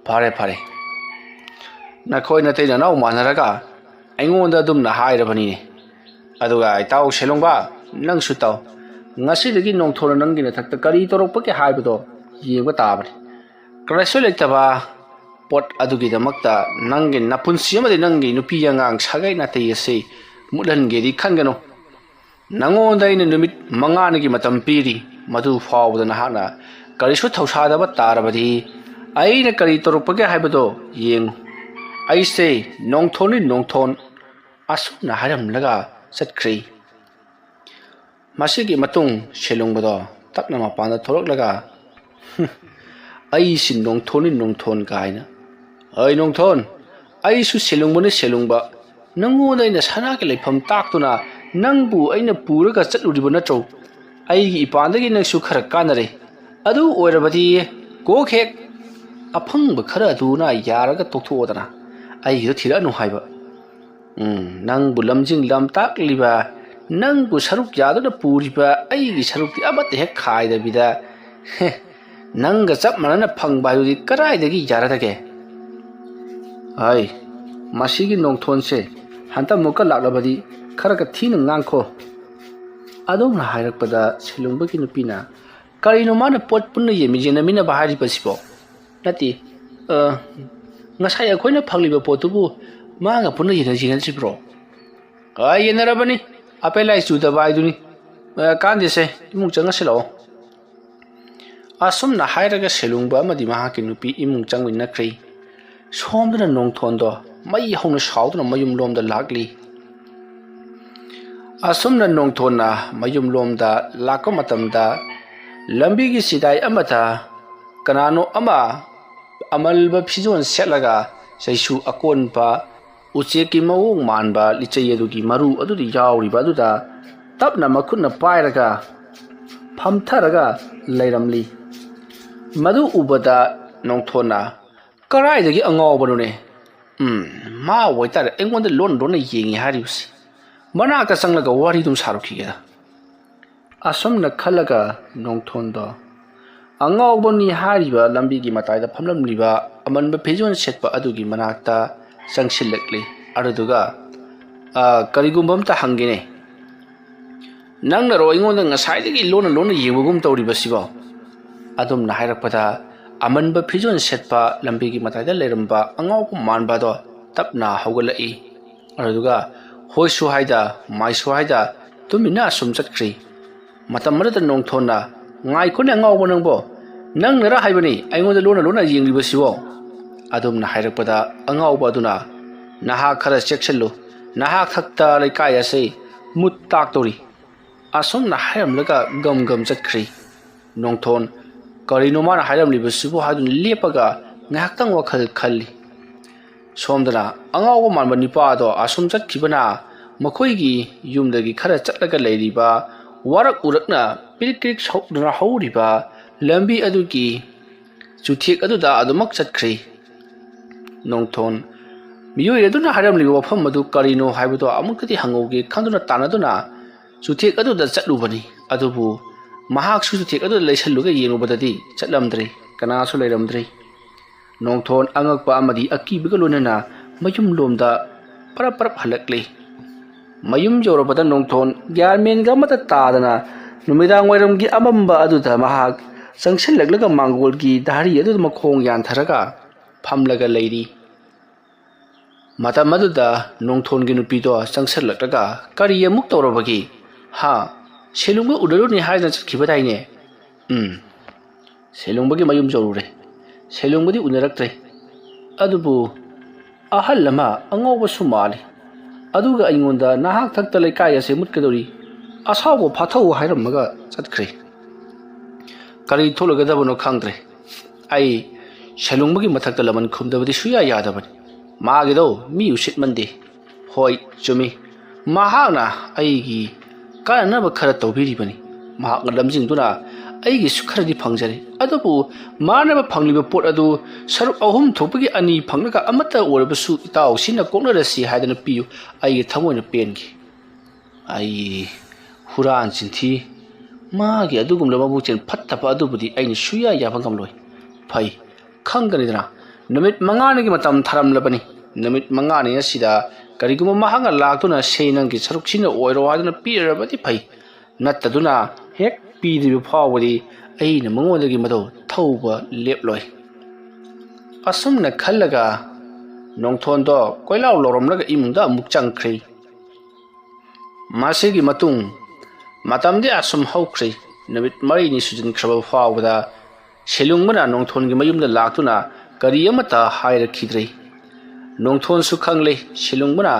ꯐꯔꯦ ꯅꯈꯣꯏ ꯅꯇꯩ ꯅꯅꯥꯎ ꯃꯥꯟꯅꯔꯒ ꯑꯩꯉꯣꯟꯗ ꯑꯗꯨꯝꯅ ꯍꯥꯏꯔꯕꯅꯤꯅꯦ ꯑꯗꯨꯒ ꯏꯇꯥꯎ ꯁꯦꯂꯨꯡꯕ ꯅꯪꯁꯨ ꯇꯧ ꯉꯁꯤꯗꯒꯤ ꯅꯣꯡꯊꯣꯟꯅ ꯅꯪꯒꯤ ꯅꯊꯛꯇ ꯀꯔꯤ ꯇꯧꯔꯛꯄꯒꯦ ꯍꯥꯏꯕꯗꯣ ꯌꯦꯡꯕ ꯇꯥꯕꯅꯤ ꯀꯔꯤꯁꯨ ꯂꯩꯇꯕ ꯄꯣꯠ ꯑꯗꯨꯒꯤꯗꯃꯛꯇ ꯅꯪꯒꯤ ꯅꯄꯨꯟꯁꯤ ꯑꯃꯗꯤ ꯅꯪꯒꯤ ꯅꯨꯄꯤ ꯑꯉꯥꯡ ꯁꯥꯒꯩ ꯅꯥꯇꯩ ꯑꯁꯤ ꯃꯨꯠꯍꯟꯒꯦꯗꯤ ꯈꯟꯒꯅꯨ ꯅꯉꯣꯟꯗ ꯑꯩꯅ ꯅꯨꯃꯤꯠ 5ꯒꯤ ꯃꯇꯝ ꯄꯤꯔꯤ ꯃꯗꯨ ꯐꯥꯎꯕꯗ ꯅꯍꯥꯛꯅ ꯀꯔꯤꯁꯨ ꯊꯧꯁꯥꯗꯕ ꯇꯥꯔꯕꯗꯤ ꯑꯩꯅ ꯀꯔꯤ ꯇꯧꯔꯛꯄꯒꯦ ꯍꯥꯏꯕꯗꯣ ꯌꯦꯡꯉꯨ ꯑꯩꯁꯦ ꯅꯣꯡꯊꯣꯟ ꯑꯁꯨꯝꯅ ꯍꯥꯏꯔꯝꯂꯒ ꯆꯠꯈ꯭ꯔꯤ ꯃꯁꯤꯒꯤ ꯃꯇꯨꯡ ꯁꯦꯂꯨꯡꯕꯗꯣ ꯇꯞꯅ ꯃꯄꯥꯟꯗ ꯊꯣꯔꯛꯂꯒ ꯑꯩꯁꯤ ꯅꯣꯡꯊꯣꯟ ꯀꯥꯏꯅ ꯅꯣꯡꯊꯣꯟ ꯑꯩꯁꯨ ꯁꯦꯂꯨꯡꯕ ꯅꯪꯉꯣꯟꯗ ꯑꯩꯅ ꯁꯅꯥꯒꯤ ꯂꯩꯐꯝ ꯇꯥꯛꯇꯨꯅ ꯅꯪꯕꯨ ꯑꯩꯅ ꯄꯨꯔꯒ ꯆꯠꯂꯨꯔꯤꯕ ꯅꯠꯇ꯭ꯔꯣ ꯑꯩꯒꯤ ꯏꯄꯥꯟꯗꯒꯤ ꯅꯪꯁꯨ ꯈꯔ ꯀꯥꯟꯅꯔꯦ ꯑꯗꯨ ꯑꯣꯏꯔꯕꯗꯤ ꯀꯣꯛ ꯍꯦꯛ ꯑꯐꯪꯕ ꯈꯔ ꯑꯗꯨꯅ ꯌꯥꯔꯒ ꯇꯣꯛꯊꯣꯛꯑꯣꯗꯅ ꯑꯩꯒꯤꯗꯣ ꯊꯤꯔꯛꯑꯅꯨ ꯍꯥꯏꯕ ꯅꯪꯕꯨ ꯂꯝꯖꯤꯡ ꯂꯝꯇꯥꯛꯂꯤꯕ ꯅꯪꯕꯨ ꯁꯔꯨꯛ ꯌꯥꯗꯨꯅ ꯄꯨꯔꯤꯕ ꯑꯩꯒꯤ ꯁꯔꯨꯛꯇꯤ ꯑꯃꯠꯇ ꯍꯦꯛ ꯈꯥꯏꯗꯕꯤꯗ ꯅꯪꯒ ꯆꯞ ꯃꯥꯟꯅꯅ ꯐꯪꯕ ꯍꯥꯏꯕꯗꯤ ꯀꯗꯥꯏꯗꯒꯤ ꯌꯥꯔꯗꯒꯦ ꯃꯁꯤꯒꯤ ꯅꯣꯡꯊꯣꯟꯁꯦ ꯍꯟꯇꯛꯃꯨꯛꯀ ꯂꯥꯛꯂꯕꯗꯤ ꯈꯔꯒ ꯊꯤꯅ ꯉꯥꯡꯈꯣ ꯑꯗꯨꯝꯅ ꯍꯥꯏꯔꯛꯄꯗ ꯁꯦꯂꯨꯡꯕꯒꯤ ꯅꯨꯄꯤꯅ ꯀꯔꯤꯅꯣ ꯃꯥꯅ ꯄꯣꯠ ꯄꯨꯟꯅ ꯌꯦꯡꯃꯤꯟꯅꯕ ꯍꯥꯏꯔꯤꯕꯁꯤꯕꯣ ꯅꯠꯇꯦ ꯉꯁꯥꯏ ꯑꯩꯈꯣꯏꯅ ꯐꯪꯂꯤꯕ ꯄꯣꯠꯇꯨꯕꯨ ꯃꯥꯒ ꯄꯨꯟꯅ ꯌꯦꯟꯅꯗ꯭ꯔꯤꯕ꯭ꯔꯣ ꯌꯦꯟꯅꯔꯕꯅꯤ ꯑꯄꯦꯜ ꯂꯥꯏ ꯆꯨꯗꯕ ꯍꯥꯏꯗꯨꯅꯤ ꯀꯥꯟꯗꯦꯁꯦ ꯏꯃꯨꯡ ꯆꯪꯉꯁꯤ ꯂꯥꯛꯑꯣ ꯑꯁꯨꯝꯅ ꯍꯥꯏꯔꯒ ꯁꯦꯂꯨꯡꯕ ꯑꯃꯗꯤ ꯃꯍꯥꯛꯀꯤ ꯅꯨꯄꯤ ꯏꯃꯨꯡ ꯆꯪꯃꯤꯟꯅꯈ꯭ꯔꯤ ꯁꯣꯝꯗꯅ ꯅꯣꯡꯊꯣꯟꯗꯣ ꯃꯩ ꯍꯧꯅ ꯁꯥꯎꯗꯨꯅ ꯃꯌꯨꯝ ꯂꯣꯝꯗ ꯂꯥꯛꯂꯤ ꯑꯁꯨꯝꯅ ꯅꯣꯡꯊꯣꯟꯅ ꯃꯌꯨꯝ ꯂꯣꯝꯗ ꯂꯥꯛꯄ ꯃꯇꯝꯗ ꯂꯝꯕꯤꯒꯤ ꯁꯤꯗꯥꯏ ꯑꯃꯗ ꯀꯅꯥꯅꯣ ꯑꯃ ꯑꯃꯜꯕ ꯐꯤꯖꯣꯜ ꯁꯦꯠꯂꯒ ꯆꯩꯁꯨ ꯑꯀꯣꯟꯕ ꯎꯆꯦꯛꯀꯤ ꯃꯑꯣꯡ ꯃꯥꯟꯕ ꯂꯤꯆꯩ ꯑꯗꯨꯒꯤ ꯃꯔꯨ ꯑꯗꯨꯗ ꯌꯥꯎꯔꯤꯕ ꯑꯗꯨꯗ ꯇꯞꯅ ꯃꯈꯨꯠꯅ ꯄꯥꯏꯔꯒ ꯐꯝꯊꯔꯒ ꯂꯩꯔꯝꯂꯤ꯫ ꯃꯗꯨ ꯎꯕꯗ ꯅꯣꯡꯊꯣꯟꯅ ꯀꯔꯥꯏꯗꯒꯤ ꯑꯉꯥꯎꯕꯅꯣꯅꯦ, ꯃꯥ ꯑꯣꯏꯇꯥꯔꯦ ꯑꯩꯉꯣꯟꯗ ꯂꯣꯟ ꯂꯣꯟꯅ ꯌꯦꯡꯉꯤ ꯍꯥꯏꯔꯤꯕꯁꯤ, ꯃꯅꯥꯛꯇ ꯆꯪꯂꯒ ꯋꯥꯔꯤꯗꯨꯝ ꯁꯥꯔꯨꯈꯤꯒꯦꯗ꯫ ꯑꯁꯨꯝꯅ ꯈꯜꯂꯒ ꯅꯣꯡꯊꯣꯟꯗꯣ ꯑꯉꯥꯎꯕꯅꯤ ꯍꯥꯏꯔꯤꯕ ꯂꯝꯕꯤꯒꯤ ꯃꯇꯥꯏꯗ ꯐꯝꯂꯝꯂꯤꯕ ꯑꯃꯟꯕ ꯐꯤꯖꯣꯜ ꯁꯦꯠꯄ ꯑꯗꯨꯒꯤ ꯃꯅꯥꯛꯇ ꯆꯪꯁꯤꯜꯂꯛꯂꯤ꯫ ꯑꯗꯨꯗꯨꯒ ꯀꯔꯤꯒꯨꯝꯕ ꯑꯝꯇ ꯍꯪꯒꯦꯅꯦ, ꯅꯪꯅꯔꯣ ꯑꯩꯉꯣꯟꯗ ꯉꯁꯥꯏꯗꯒꯤ ꯂꯣꯟꯅ ꯂꯣꯟꯅ ꯌꯦꯡꯕꯒꯨꯝ ꯇꯧꯔꯤꯕꯁꯤꯕꯣ? ꯑꯗꯨꯝꯅ ꯍꯥꯏꯔꯛꯄꯗ ꯑꯃꯟꯕ ꯐꯤꯖꯣꯜ ꯁꯦꯠꯄ ꯂꯝꯕꯤꯒꯤ ꯃꯇꯥꯏꯗ ꯂꯩꯔꯝꯕ ꯑꯉꯥꯎꯕ ꯃꯥꯟꯕꯗꯣ ꯇꯞꯅ ꯍꯧꯒꯠꯂꯛꯏ꯫ ꯑꯗꯨꯗꯨꯒ ꯍꯣꯏꯁꯨ ꯍꯥꯏꯗ ꯃꯥꯏꯁꯨ ꯍꯥꯏꯗ ꯇꯨꯃꯤꯟꯅ ꯑꯁꯨꯝ ꯆꯠꯈ꯭ꯔꯤ꯫ ꯃꯇꯝ ꯑꯗꯨꯗ ꯅꯣꯡꯊꯣꯟꯅ ꯉꯥꯏꯈꯣꯅꯦ ꯑꯉꯥꯎꯕ ꯅꯪꯕꯣ, ꯅꯪꯅꯔ ꯍꯥꯏꯕꯅꯤ ꯑꯩꯉꯣꯟꯗ ꯂꯣꯟꯅ ꯂꯣꯟꯅ ꯌꯦꯡꯂꯤꯕꯁꯤꯕꯣ? ꯑꯗꯨꯝꯅ ꯍꯥꯏꯔꯛꯄꯗ ꯑꯉꯥꯎꯕ ꯑꯗꯨꯅ ꯅꯍꯥꯛ ꯈꯔ ꯆꯦꯛꯁꯤꯜꯂꯨ, ꯅꯍꯥꯛ ꯈꯛꯇ ꯂꯩꯀꯥꯏ ꯑꯁꯤ ꯃꯨꯠ ꯇꯥꯛꯇꯧꯔꯤ, ꯑꯁꯨꯝꯅ ꯍꯥꯏꯔꯝꯂꯒ ꯒꯝ ꯒꯝ ꯆꯠꯈ꯭ꯔꯤ꯫ ꯅꯣꯡꯊꯣꯟ ꯀꯔꯤꯅꯣ ꯃꯥꯅ ꯍꯥꯏꯔꯝꯂꯤꯕꯁꯤꯕꯨ ꯍꯥꯏꯗꯨꯅ ꯂꯦꯞꯄꯒ ꯉꯥꯏꯍꯥꯛꯇꯪ ꯋꯥꯈꯜ ꯈꯜꯂꯤ꯫ ꯁꯣꯝꯗꯅ ꯑꯉꯥꯎꯕ ꯃꯥꯟꯕ ꯅꯤꯄꯥꯗꯣ ꯑꯁꯨꯝ ꯆꯠꯈꯤꯕꯅ ꯃꯈꯣꯏꯒꯤ ꯌꯨꯝꯗꯒꯤ ꯈꯔ ꯆꯠꯂꯒ ꯂꯩꯔꯤꯕ ꯋꯥꯔꯛ ꯎꯔꯛꯅ ꯄꯤꯔꯤꯛ ꯄꯤꯔꯤꯛ ꯁꯧꯗꯨꯅ ꯍꯧꯔꯤꯕ ꯂꯝꯕꯤ ꯑꯗꯨꯒꯤ ꯆꯨꯊꯦꯛ ꯑꯗꯨꯗ ꯑꯗꯨꯃꯛ ꯆꯠꯈ꯭ꯔꯤ꯫ ꯅꯣꯡꯊꯣꯟ ꯃꯤꯑꯣꯏ ꯑꯗꯨꯅ ꯍꯥꯏꯔꯝꯂꯤꯕ ꯋꯥꯐꯝ ꯑꯗꯨ ꯀꯔꯤꯅꯣ ꯍꯥꯏꯕꯗꯣ ꯑꯃꯨꯛꯇꯗꯤ ꯍꯪꯍꯧꯒꯦ ꯈꯟꯗꯨꯅ ꯇꯥꯟꯅꯗꯨꯅ ꯆꯨꯊꯦꯛ ꯑꯗꯨꯗ ꯆꯠꯂꯨꯕꯅꯤ꯫ ꯑꯗꯨꯕꯨ ꯃꯍꯥꯛꯁꯨ ꯆꯨꯊꯦꯛ ꯑꯗꯨꯗ ꯂꯩꯁꯜꯂꯨꯒ ꯌꯦꯡꯂꯨꯕꯗꯗꯤ ꯆꯠꯂꯝꯗ꯭ꯔꯦ, ꯀꯅꯥꯁꯨ ꯂꯩꯔꯝꯗ꯭ꯔꯦ꯫ ꯅꯣꯡꯊꯣꯟ ꯑꯉꯛꯄ ꯑꯃꯗꯤ ꯑꯀꯤꯕꯒ ꯂꯣꯏꯅꯅ ꯃꯌꯨꯝ ꯂꯣꯝꯗ ꯄꯔꯞ ꯄꯔꯞ ꯍꯜꯂꯛꯂꯤ꯫ ꯃꯌꯨꯝ ꯌꯧꯔꯕꯗ ꯅꯣꯡꯊꯣꯟ ꯒ꯭ꯌꯥꯟ ꯃꯦꯟꯒ ꯑꯃꯠꯇ ꯇꯥꯗꯅ ꯅꯨꯃꯤꯗꯥꯡ ꯋꯥꯏꯔꯝꯒꯤ ꯑꯃꯝꯕ ꯑꯗꯨꯗ ꯃꯍꯥꯛ ꯆꯪꯁꯤꯜꯂꯛꯂꯒ ꯃꯥꯡꯒꯣꯜꯒꯤ ꯙꯥꯔꯤ ꯑꯗꯨꯗ ꯃꯈꯣꯡ ꯌꯥꯟꯊꯔꯒ ꯐꯝꯂꯒ ꯂꯩꯔꯤ꯫ ꯃꯇꯝ ꯑꯗꯨꯗ ꯅꯣꯡꯊꯣꯟꯒꯤ ꯅꯨꯄꯤꯗꯣ ꯆꯪꯁꯤꯜꯂꯛꯂꯒ ꯀꯔꯤ ꯑꯃꯨꯛ ꯇꯧꯔꯕꯒꯦ? ꯁꯦꯂꯨꯡꯕ ꯎꯅꯔꯨꯅꯤ ꯍꯥꯏꯗꯅ ꯆꯠꯈꯤꯕꯗꯥꯏꯅꯦ? ꯁꯦꯂꯨꯡꯕꯒꯤ ꯃꯌꯨꯝ ꯌꯧꯔꯨꯔꯦ, ꯁꯦꯂꯨꯡꯕꯗꯤ ꯎꯅꯔꯛꯇ꯭ꯔꯦ, ꯑꯗꯨꯕꯨ ꯑꯍꯜ ꯑꯃ ꯑꯉꯧꯕꯁꯨ ꯃꯥꯜꯂꯤ, ꯑꯗꯨꯒ ꯑꯩꯉꯣꯟꯗ ꯅꯍꯥꯛ ꯊꯛꯇ ꯂꯩꯀꯥꯏ ꯑꯁꯤ ꯃꯨꯠꯀꯗꯧꯔꯤ, ꯑꯁꯥꯎꯕ ꯐꯥꯊꯧ ꯍꯥꯏꯔꯝꯃꯒ ꯆꯠꯈ꯭ꯔꯦ꯫ ꯀꯔꯤ ꯊꯣꯛꯂꯒꯗꯕꯅꯣ ꯈꯪꯗ꯭ꯔꯦ, ꯑꯩ ꯁꯦꯂꯨꯡꯕꯒꯤ ꯃꯊꯛꯇ ꯂꯃꯟ ꯈꯨꯝꯗꯕꯗꯤ ꯁꯨꯌꯥ ꯌꯥꯗꯕꯅꯤ, ꯃꯥꯒꯤꯗꯣ ꯃꯤ ꯎꯁꯤꯠꯃꯟꯗꯦ꯫ ꯍꯣꯏ ꯆꯨꯝꯃꯤ, ꯃꯍꯥꯛꯅ ꯑꯩꯒꯤ ꯀꯥꯟꯅꯅꯕ ꯈꯔ ꯇꯧꯕꯤꯔꯤꯕꯅꯤ, ꯃꯍꯥꯛꯅ ꯂꯝꯖꯤꯡꯗꯨꯅ ꯑꯩꯒꯤꯁꯨ ꯈꯔꯗꯤ ꯐꯪꯖꯔꯦ, ꯑꯗꯨꯕꯨ ꯃꯥꯅꯕ ꯐꯪꯂꯤꯕ ꯄꯣꯠ ꯑꯗꯨ ꯁꯔꯨꯛ 2 ꯊꯣꯛꯄꯒꯤ 2 ꯐꯪꯂꯒ ꯑꯃꯠꯇ ꯑꯣꯏꯔꯕꯁꯨ ꯏꯇꯥꯎꯁꯤꯅ ꯀꯣꯛꯅꯔꯁꯤ ꯍꯥꯏꯗꯅ ꯄꯤꯌꯨ, ꯑꯩꯒꯤ ꯊꯃꯣꯏꯅ ꯄꯦꯟꯈꯤ꯫ ꯑꯩ ꯍꯨꯔꯥꯟ ꯆꯤꯟꯊꯤ, ꯃꯥꯒꯤ ꯑꯗꯨꯒꯨꯝꯂꯕ ꯃꯕꯨꯛꯆꯦꯜ ꯐꯠꯇꯕ ꯑꯗꯨꯕꯨꯗꯤ ꯑꯩꯅ ꯁꯨꯌꯥ ꯌꯥꯕ ꯉꯝꯂꯣꯏ꯫ ꯐꯩ, ꯈꯪꯒꯅꯤꯗꯅ, ꯅꯨꯃꯤꯠ 5ꯅꯤꯒꯤ ꯃꯇꯝ ꯊꯥꯔꯝꯂꯕꯅꯤ, ꯅꯨꯃꯤꯠ 5ꯅꯤ ꯑꯁꯤꯗ ꯀꯔꯤꯒꯨꯝꯕ ꯃꯍꯥꯛꯅ ꯂꯥꯛꯇꯨꯅ ꯁꯦ ꯅꯪꯒꯤ ꯁꯔꯨꯛꯁꯤꯅ ꯑꯣꯏꯔꯣ ꯍꯥꯏꯗꯨꯅ ꯄꯤꯔꯕꯗꯤ ꯐꯩ, ꯅꯠꯇꯗꯨꯅ ꯍꯦꯛ ꯄꯤꯗ꯭ꯔꯤꯕ ꯐꯥꯎꯕꯗꯤ ꯑꯩꯅ ꯃꯉꯣꯟꯗꯒꯤ ꯃꯗꯨ ꯊꯧꯕ ꯂꯦꯞꯂꯣꯏ꯫ ꯑꯁꯨꯝꯅ ꯈꯜꯂꯒ ꯅꯣꯡꯊꯣꯟꯗꯣ ꯀꯣꯏꯂꯥꯎ ꯂꯥꯎꯔꯝꯂꯒ ꯏꯃꯨꯡꯗ ꯑꯃꯨꯛ ꯆꯪꯈ꯭ꯔꯤ꯫ ꯃꯁꯤꯒꯤ ꯃꯇꯨꯡ ꯃꯇꯝꯗꯤ ꯑꯁꯨꯝ ꯍꯧꯈ꯭ꯔꯤ꯫ ꯅꯨꯃꯤꯠ 4ꯅꯤ ꯁꯨꯖꯤꯟꯈ꯭ꯔꯕ ꯐꯥꯎꯕꯗ ꯁꯦꯂꯨꯡꯕꯅ ꯅꯣꯡꯊꯣꯟꯒꯤ ꯃꯌꯨꯝꯗ ꯂꯥꯛꯇꯨꯅ ꯀꯔꯤ ꯑꯃꯠꯇ ꯍꯥꯏꯔꯛꯈꯤꯗ꯭ꯔꯦ꯫ ꯅꯣꯡꯊꯣꯟꯁꯨ ꯈꯪꯂꯦ ꯁꯦꯂꯨꯡꯕꯅ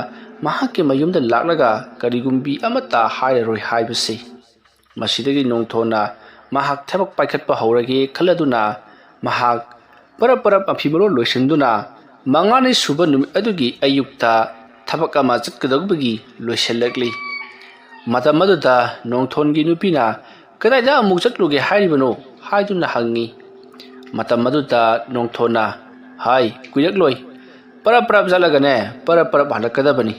ꯃꯍꯥꯛꯀꯤ ꯃꯌꯨꯝꯗ ꯂꯥꯛꯂꯒ ꯀꯔꯤꯒꯨꯝꯕꯤ ꯑꯃꯠꯇ ꯍꯥꯏꯔꯔꯣꯏ ꯍꯥꯏꯕꯁꯤ꯫ ꯃꯁꯤꯗꯒꯤ ꯅꯣꯡꯊꯣꯟꯅ ꯃꯍꯥꯛ ꯊꯕꯛ ꯄꯥꯏꯈꯠꯄ ꯍꯧꯔꯒꯦ ꯈꯜꯂꯗꯨꯅ ꯃꯍꯥꯛ ꯄꯔꯞ ꯄꯔꯞ ꯃꯐꯤ ꯃꯔꯣꯜ ꯂꯣꯏꯁꯤꯟꯗꯨꯅ 5ꯅꯤ ꯁꯨꯕ ꯅꯨꯃꯤꯠ ꯑꯗꯨꯒꯤ ꯑꯌꯨꯛꯇ ꯊꯕꯛ ꯑꯃ ꯆꯠꯀꯗꯧꯕꯒꯤ ꯂꯣꯏꯁꯤꯜꯂꯛꯂꯤ꯫ ꯃꯇꯝ ꯑꯗꯨꯗ ꯅꯣꯡꯊꯣꯟꯒꯤ ꯅꯨꯄꯤꯅ ꯀꯗꯥꯏꯗ ꯑꯃꯨꯛ ꯆꯠꯂꯨꯒꯦ ꯍꯥꯏꯔꯤꯕꯅꯣ ꯍꯥꯏꯗꯨꯅ ꯍꯪꯉꯤ꯫ ꯃꯇꯝ ꯑꯗꯨꯗ ꯅꯣꯡꯊꯣꯟꯅ ꯍꯥꯏ ꯀꯨꯏꯔꯛꯂꯣꯏ, ꯄꯔꯞ ꯄꯔꯞ ꯆꯠꯂꯒꯅꯦ ꯄꯔꯞ ꯄꯔꯞ ꯍꯜꯂꯛꯀꯗꯕꯅꯤ꯫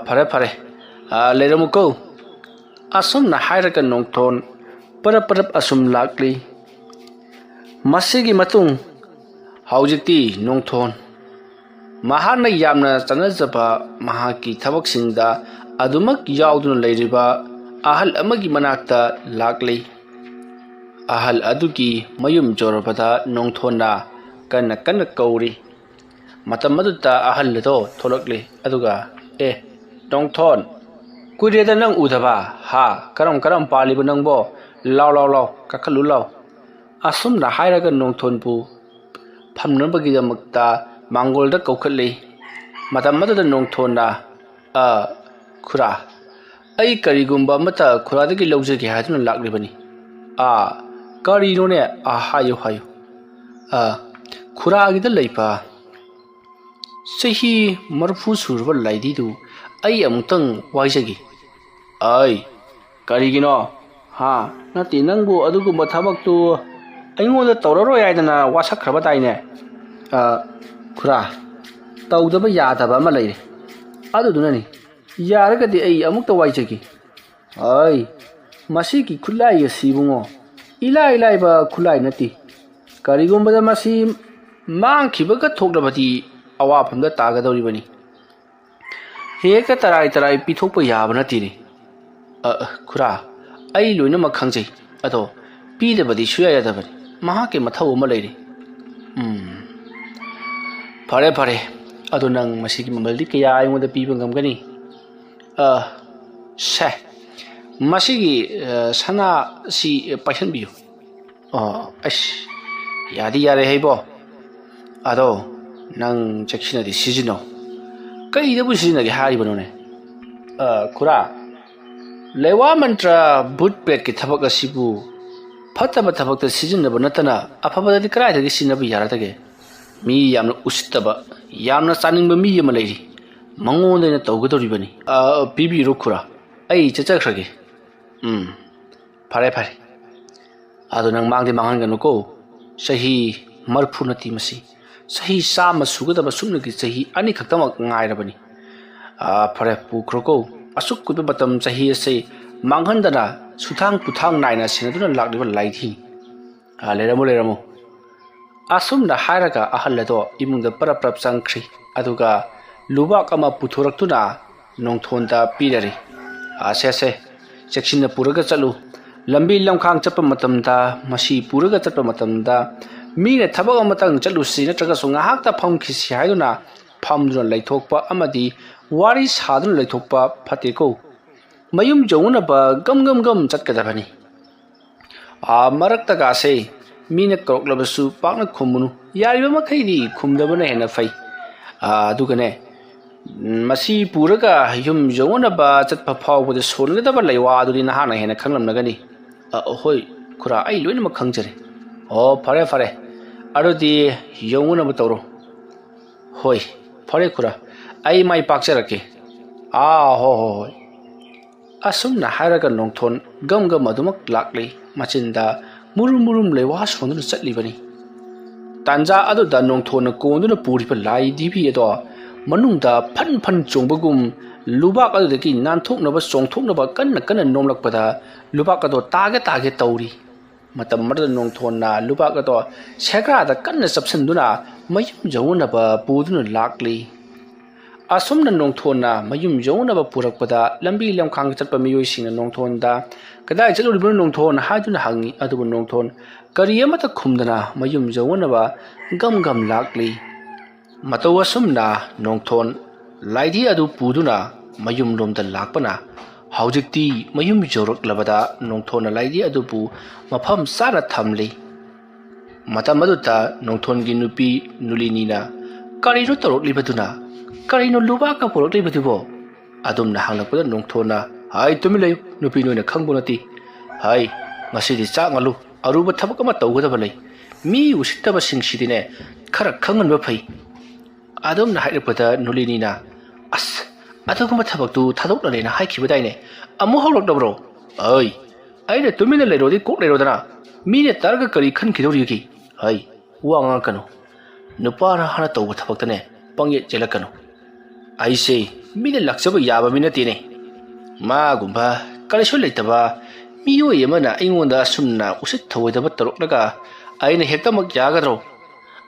ꯐꯔꯦ ꯐꯔꯦ, ꯂꯩꯔꯝꯃꯨꯀꯣ꯫ ꯑꯁꯨꯝꯅ ꯍꯥꯏꯔꯒ ꯅꯣꯡꯊꯣꯟ ꯄꯔꯞ ꯄꯔꯞ ꯑꯁꯨꯝ ꯂꯥꯛꯂꯤ꯫ ꯃꯁꯤꯒꯤ ꯃꯇꯨꯡ ꯍꯧꯖꯤꯛꯇꯤ ꯅꯣꯡꯊꯣꯟ ꯃꯍꯥꯛꯅ ꯌꯥꯝꯅ ꯆꯠꯅꯖꯕ ꯃꯍꯥꯛꯀꯤ ꯊꯕꯛꯁꯤꯡꯗ ꯑꯗꯨꯃꯛ ꯌꯥꯎꯗꯨꯅ ꯂꯩꯔꯤꯕ ꯑꯍꯜ ꯑꯃꯒꯤ ꯃꯅꯥꯛꯇ ꯂꯥꯛꯂꯤ꯫ ꯑꯍꯜ ꯑꯗꯨꯒꯤ ꯃꯌꯨꯝ ꯌꯧꯔꯕꯗ ꯅꯣꯡꯊꯣꯟꯅ ꯀꯟꯅ ꯀꯟꯅ ꯀꯧꯔꯤ꯫ ꯃꯇꯝ ꯑꯗꯨꯗ ꯑꯍꯜ ꯑꯗꯣ ꯊꯣꯛꯂꯛꯂꯤ, ꯑꯗꯨꯒ ꯅꯣꯡꯊꯣꯟ, ꯀꯨꯏꯔꯦꯗ ꯅꯪ ꯎꯗꯕ, ꯀꯔꯝ ꯀꯔꯝ ꯄꯥꯜꯂꯤꯕ ꯅꯪꯕꯣ, ꯂꯥꯎ ꯂꯥꯎ ꯂꯥꯎ ꯀꯥꯈꯠꯂꯨ ꯂꯥꯎ꯫ ꯑꯁꯨꯝꯅ ꯍꯥꯏꯔꯒ ꯅꯣꯡꯊꯣꯟꯕꯨ ꯐꯝꯅꯕꯒꯤꯗꯃꯛꯇ ꯃꯥꯡꯒꯣꯜꯗ ꯀꯧꯈꯠꯂꯤ꯫ ꯃꯇꯝ ꯑꯗꯨꯗ ꯅꯣꯡꯊꯣꯟꯅ ꯈꯨꯔꯥ, ꯑꯩ ꯀꯔꯤꯒꯨꯝꯕ ꯑꯃꯠꯇ ꯈꯨꯔꯥꯗꯒꯤ ꯂꯧꯖꯒꯦ ꯍꯥꯏꯗꯨꯅ ꯂꯥꯛꯂꯤꯕꯅꯤ, ꯀꯔꯤꯅꯣꯅꯦ ꯍꯥꯏꯌꯨ ꯍꯥꯏꯌꯨ ꯈꯨꯔꯥꯒꯤꯗ ꯂꯩꯕ ꯆꯍꯤ 40 ꯁꯨꯔꯕ ꯂꯥꯏꯗꯤꯗꯨ ꯑꯩ ꯑꯃꯨꯛꯇꯪ ꯋꯥꯏꯖꯒꯦ ꯀꯔꯤꯒꯤꯅꯣ ꯅꯠꯇꯦ ꯅꯪꯕꯨ ꯑꯗꯨꯒꯨꯝꯕ ꯊꯕꯛꯇꯨ ꯑꯩꯉꯣꯟꯗ ꯇꯧꯔꯔꯣꯏ ꯍꯥꯏꯗꯅ ꯋꯥꯁꯛꯈ꯭ꯔꯕ ꯇꯥꯏꯅꯦ ꯈꯨꯔꯥ ꯇꯧꯗꯕ ꯌꯥꯗꯕ ꯑꯃ ꯂꯩꯔꯦ ꯑꯗꯨꯗꯨꯅꯅꯤ ꯌꯥꯔꯒꯗꯤ ꯑꯩ ꯑꯃꯨꯛꯇ ꯋꯥꯏꯖꯒꯦ ꯃꯁꯤꯒꯤ ꯈꯨꯠꯂꯥꯏ ꯑꯁꯤꯕꯨꯉꯣ ꯏꯂꯥꯏ ꯂꯥꯏꯕ ꯈꯨꯠꯂꯥꯏ ꯅꯠꯇꯦ ꯀꯔꯤꯒꯨꯝꯕꯗ ꯃꯁꯤ ꯃꯥꯡꯈꯤꯕꯒ ꯊꯣꯛꯂꯕꯗꯤ ꯑꯋꯥꯐꯝꯗ ꯇꯥꯒꯗꯧꯔꯤꯕꯅꯤ ꯍꯦꯛꯇ ꯇꯔꯥꯏ ꯄꯤꯊꯣꯛꯄ ꯌꯥꯕ ꯅꯠꯇꯦꯅꯦ ꯈꯨꯔꯥ ꯑꯩ ꯂꯣꯏꯅꯃꯛ ꯈꯪꯖꯩ ꯑꯗꯣ ꯄꯤꯗꯕꯗꯤ ꯁꯨꯌꯥ ꯌꯥꯗꯕꯅꯤ ꯃꯍꯥꯛꯀꯤ ꯃꯊꯧ ꯑꯃ ꯂꯩꯔꯤ ꯐꯔꯦ ꯑꯗꯣ ꯅꯪ ꯃꯁꯤꯒꯤ ꯃꯃꯜꯗꯤ ꯀꯌꯥ ꯑꯩꯉꯣꯟꯗ ꯄꯤꯕ ꯉꯝꯒꯅꯤ ꯃꯁꯤꯒꯤ ꯁꯅꯥꯁꯤ ꯄꯥꯏꯁꯟꯕꯤꯌꯨ ꯌꯥꯗꯤ ꯌꯥꯔꯦ ꯍꯩꯕꯣ ꯑꯗꯣ ꯅꯪ ꯆꯦꯛꯁꯤꯟꯅꯗꯤ ꯁꯤꯖꯤꯟꯅꯧ ꯀꯩꯗꯕꯨ ꯁꯤꯖꯤꯟꯅꯒꯦ ꯍꯥꯏꯔꯤꯕꯅꯣꯅꯦ ꯈꯨꯔꯥ ꯂꯩꯋꯥ ꯃꯟꯇ꯭ꯔ ꯚꯨꯠ ꯄ꯭ꯔꯦꯠꯀꯤ ꯊꯕꯛ ꯑꯁꯤꯕꯨ ꯐꯠꯇꯕ ꯊꯕꯛꯇ ꯁꯤꯖꯤꯟꯅꯕ ꯅꯠꯇꯅ ꯑꯐꯕꯗꯗꯤ ꯀꯗꯥꯏꯗꯒꯤ ꯁꯤꯖꯤꯟꯅꯕ ꯌꯥꯔꯗꯒꯦ ꯃꯤ ꯌꯥꯝꯅ ꯎꯁꯤꯠꯇꯕ ꯌꯥꯝꯅ ꯆꯥꯅꯤꯡꯕ ꯃꯤ ꯑꯃ ꯂꯩꯔꯤ ꯃꯉꯣꯟꯗ ꯑꯩꯅ ꯇꯧꯒꯗꯧꯔꯤꯕꯅꯤ ꯄꯤꯕꯤꯔꯣ ꯈꯨꯔꯥ ꯑꯩ ꯆꯠꯆꯈ꯭ꯔꯒꯦ ꯐꯔꯦ ꯑꯗꯣ ꯅꯪ ꯃꯥꯡꯗꯤ ꯃꯥꯡꯍꯟꯒꯅꯨꯀꯣ ꯆꯍꯤ 40 ꯅꯠꯇꯦ ꯃꯁꯤ ꯆꯍꯤ 100 ꯁꯨꯒꯗꯕ ꯁꯨꯞꯅꯒꯤ ꯆꯍꯤ 2 ꯈꯛꯇꯃꯛ ꯉꯥꯏꯔꯕꯅꯤ ꯐꯔꯦ ꯄꯨꯈ꯭ꯔꯣꯀꯣ ꯑꯁꯨꯛ ꯀꯨꯏꯕ ꯃꯇꯝ ꯆꯍꯤ ꯑꯁꯤ ꯃꯥꯡꯍꯟꯗꯅ ꯁꯨꯊꯥꯡ ꯄꯨꯊꯥꯡ ꯅꯥꯏꯅ ꯁꯦꯟꯅꯗꯨꯅ ꯂꯥꯛꯂꯤꯕ ꯂꯥꯏꯙꯤꯅꯤ ꯂꯩꯔꯝꯃꯨ ꯑꯁꯨꯝꯅ ꯍꯥꯏꯔꯒ ꯑꯍꯜ ꯑꯗꯣ ꯏꯃꯨꯡꯗ ꯄꯔꯞ ꯆꯪꯈ꯭ꯔꯤ ꯑꯗꯨꯒ ꯂꯨꯕꯥꯛ ꯑꯃ ꯄꯨꯊꯣꯔꯛꯇꯨꯅ ꯅꯣꯡꯊꯣꯟꯗ ꯄꯤꯔꯔꯤ ꯁꯦ ꯆꯦꯛꯁꯤꯟꯅ ꯄꯨꯔꯒ ꯆꯠꯂꯨ ꯂꯝꯕꯤ ꯂꯝꯈꯥꯡ ꯆꯠꯄ ꯃꯇꯝꯗ ꯃꯁꯤ ꯄꯨꯔꯒ ꯆꯠꯄ ꯃꯇꯝꯗ ꯃꯤꯅ ꯊꯕꯛ ꯑꯃꯇꯪ ꯆꯠꯂꯨꯁꯤ ꯅꯠꯇ꯭ꯔꯒꯁꯨ ꯉꯥꯏꯍꯥꯛꯇ ꯐꯝꯈꯤꯁꯤ ꯍꯥꯏꯗꯨꯅ ꯐꯝꯗꯨꯅ ꯂꯩꯊꯣꯛꯄ ꯑꯃꯗꯤ ꯋꯥꯔꯤ ꯁꯥꯗꯨꯅ ꯂꯩꯊꯣꯛꯄ ꯐꯠꯇꯦꯀꯣ ꯃꯌꯨꯝ ꯌꯧꯅꯕ ꯒꯝ ꯆꯠꯀꯗꯕꯅꯤ ꯃꯔꯛꯇꯒꯥꯁꯦ ꯃꯤꯅ ꯀꯧꯔꯛꯂꯕꯁꯨ ꯄꯥꯛꯅ ꯈꯨꯝꯃꯨꯅꯨ ꯌꯥꯔꯤꯕ ꯃꯈꯩꯗꯤ ꯈꯨꯝꯗꯕꯅ ꯍꯦꯟꯅ ꯐꯩ ꯑꯗꯨꯒꯅꯦ ꯃꯁꯤ ꯄꯨꯔꯒ ꯌꯨꯝ ꯌꯧꯅꯕ ꯆꯠꯄ ꯐꯥꯎꯕꯗ ꯁꯣꯟꯒꯗꯕ ꯂꯩꯋꯥ ꯑꯗꯨꯗꯤ ꯅꯍꯥꯛꯅ ꯍꯦꯟꯅ ꯈꯪꯂꯝꯂꯒꯅꯤ ꯍꯣꯏ ꯈꯨꯔꯥ ꯑꯩ ꯂꯣꯏꯅꯃꯛ ꯈꯪꯖꯔꯦ ꯐꯔꯦ ꯑꯗꯨꯗꯤ ꯌꯧꯅꯕ ꯇꯧꯔꯣ ꯍꯣꯏ ꯐꯔꯦ ꯈꯨꯔꯥ ꯑꯩ ꯃꯥꯏ ꯄꯥꯛꯆꯔꯛꯀꯦ ꯍꯣꯏ ꯑꯁꯨꯝꯅ ꯍꯥꯏꯔꯒ ꯅꯣꯡꯊꯣꯟ ꯒꯝ ꯑꯗꯨꯃꯛ ꯂꯥꯛꯂꯤ ꯃꯆꯤꯟꯗ ꯃꯨꯔꯨꯝ ꯂꯩꯋꯥ ꯁꯣꯟꯗꯨꯅ ꯆꯠꯂꯤꯕꯅꯤ ꯇꯥꯟꯖꯥ ꯑꯗꯨꯗ ꯅꯣꯡꯊꯣꯟꯅ ꯀꯣꯟꯗꯨꯅ ꯄꯨꯔꯤꯕ ꯂꯥꯏ ꯙꯤꯕꯤ ꯑꯗꯣ ꯃꯅꯨꯡꯗ ꯐꯟ ꯆꯣꯡꯕꯒꯨꯝ ꯂꯨꯕꯥꯛ ꯑꯗꯨꯗꯒꯤ ꯅꯥꯟꯊꯣꯛꯅꯕ ꯆꯣꯡꯊꯣꯛꯅꯕ ꯀꯟꯅ ꯅꯣꯝꯂꯛꯄꯗ ꯂꯨꯕꯥꯛ ꯑꯗꯣ ꯇꯥꯒꯦ ꯇꯧꯔꯤ ꯃꯇꯝ ꯑꯃꯗ ꯅꯣꯡꯊꯣꯟꯅ ꯂꯨꯕꯥꯛ ꯑꯗꯣ ꯁꯦꯒ꯭ꯔꯥꯗ ꯀꯟꯅ ꯆꯞꯁꯤꯟꯗꯨꯅ ꯃꯌꯨꯝ ꯌꯧꯅꯕ ꯄꯨꯗꯨꯅ ꯂꯥꯛꯂꯤ ꯑꯁꯨꯝꯅ ꯅꯣꯡꯊꯣꯟꯅ ꯃꯌꯨꯝ ꯌꯧꯅꯕ ꯄꯨꯔꯛꯄꯗ ꯂꯝꯕꯤ ꯂꯝꯈꯥꯡ ꯆꯠꯄ ꯃꯤꯑꯣꯏꯁꯤꯡꯅ ꯅꯣꯡꯊꯣꯟꯗ ꯀꯗꯥꯏ ꯆꯠꯂꯨꯔꯤꯕꯅꯣ ꯅꯣꯡꯊꯣꯟ ꯍꯥꯏꯗꯨꯅ ꯍꯪꯉꯤ ꯑꯗꯨꯕꯨ ꯅꯣꯡꯊꯣꯟ ꯀꯔꯤ ꯑꯃꯠꯇ ꯈꯨꯝꯗꯅ ꯃꯌꯨꯝ ꯌꯧꯅꯕ ꯒꯝ ꯂꯥꯛꯂꯤ ꯃꯇꯧ ꯑꯁꯨꯝꯅ ꯅꯣꯡꯊꯣꯟ ꯂꯥꯏꯙꯤ ꯑꯗꯨ ꯄꯨꯗꯨꯅ ꯃꯌꯨꯝꯂꯣꯝꯗ ꯂꯥꯛꯄꯅ ꯍꯧꯖꯤꯛꯇꯤ ꯃꯌꯨꯝ ꯌꯧꯔꯛꯂꯕꯗ ꯅꯣꯡꯊꯣꯟꯅ ꯂꯥꯏꯙꯤ ꯑꯗꯨꯕꯨ ꯃꯐꯝ ꯆꯥꯅ ꯊꯝꯂꯤ ꯃꯇꯝ ꯑꯗꯨꯗ ꯅꯣꯡꯊꯣꯟꯒꯤ ꯅꯨꯄꯤ ꯅꯨꯂꯤꯅꯤꯅ ꯀꯔꯤꯅꯣ ꯇꯧꯔꯛꯂꯤꯕꯗꯨꯅ ꯀꯔꯤꯅꯣ ꯂꯨꯕꯥꯛꯀ ꯄꯨꯔꯛꯂꯤꯕꯗꯨꯕꯣ ꯑꯗꯨꯝꯅ ꯍꯪꯂꯛꯄꯗ ꯅꯣꯡꯊꯣꯟꯅ ꯇꯨꯃꯤꯟ ꯂꯩꯌꯨ ꯅꯨꯄꯤ ꯅꯣꯏꯅ ꯈꯪꯕ ꯅꯠꯇꯦ ꯉꯁꯤꯗꯤ ꯆꯥꯛ ꯉꯜꯂꯨ ꯑꯔꯨꯕ ꯊꯕꯛ ꯑꯃ ꯇꯧꯒꯗꯕ ꯂꯩ ꯃꯤ ꯎꯁꯤꯠꯇꯕꯁꯤꯡꯁꯤꯗꯤꯅꯦ ꯈꯔ ꯈꯪꯍꯟꯕ ꯐꯩ ꯑꯗꯨꯝꯅ ꯍꯥꯏꯔꯛꯄꯗ ꯅꯨꯂꯤꯅꯤꯅ ꯑꯗꯨꯒꯨꯝꯕ ꯊꯕꯛꯇꯨ ꯊꯥꯗꯣꯛꯂꯅꯦꯅ ꯍꯥꯏꯈꯤꯕꯗꯥꯏꯅꯦ ꯑꯃꯨꯛ ꯍꯧꯔꯛꯂꯕ꯭ꯔꯣ ꯑꯩꯅ ꯇꯨꯃꯤꯟꯅ ꯂꯩꯔꯣꯗꯤ ꯀꯣꯛ ꯂꯩꯔꯣꯗꯅ ꯃꯤꯅ ꯇꯥꯔꯒ ꯀꯔꯤ ꯈꯟꯈꯤꯗꯧꯔꯤꯒꯦ ꯋꯥ ꯉꯥꯡꯉꯛꯀꯅꯨ ꯅꯨꯄꯥꯅ ꯍꯥꯟꯅ ꯇꯧꯕ ꯊꯕꯛꯇꯅꯦ ꯄꯪꯌꯦꯠ ꯆꯦꯜꯂꯛꯀꯅꯨ ꯑꯩꯁꯦ ꯃꯤꯅ ꯂꯥꯛꯆꯕ ꯌꯥꯕ ꯃꯤ ꯅꯠꯇꯦꯅꯦ ꯃꯥꯒꯨꯝꯕ ꯀꯔꯤꯁꯨ ꯂꯩꯇꯕ ꯃꯤꯑꯣꯏ ꯑꯃꯅ ꯑꯩꯉꯣꯟꯗ ꯑꯁꯨꯝꯅ ꯎꯁꯤꯠ ꯊꯑꯣꯏꯗꯕ ꯇꯧꯔꯛꯂꯒ ꯑꯩꯅ ꯍꯦꯛꯇꯃꯛ ꯌꯥꯒꯗ꯭ꯔꯣ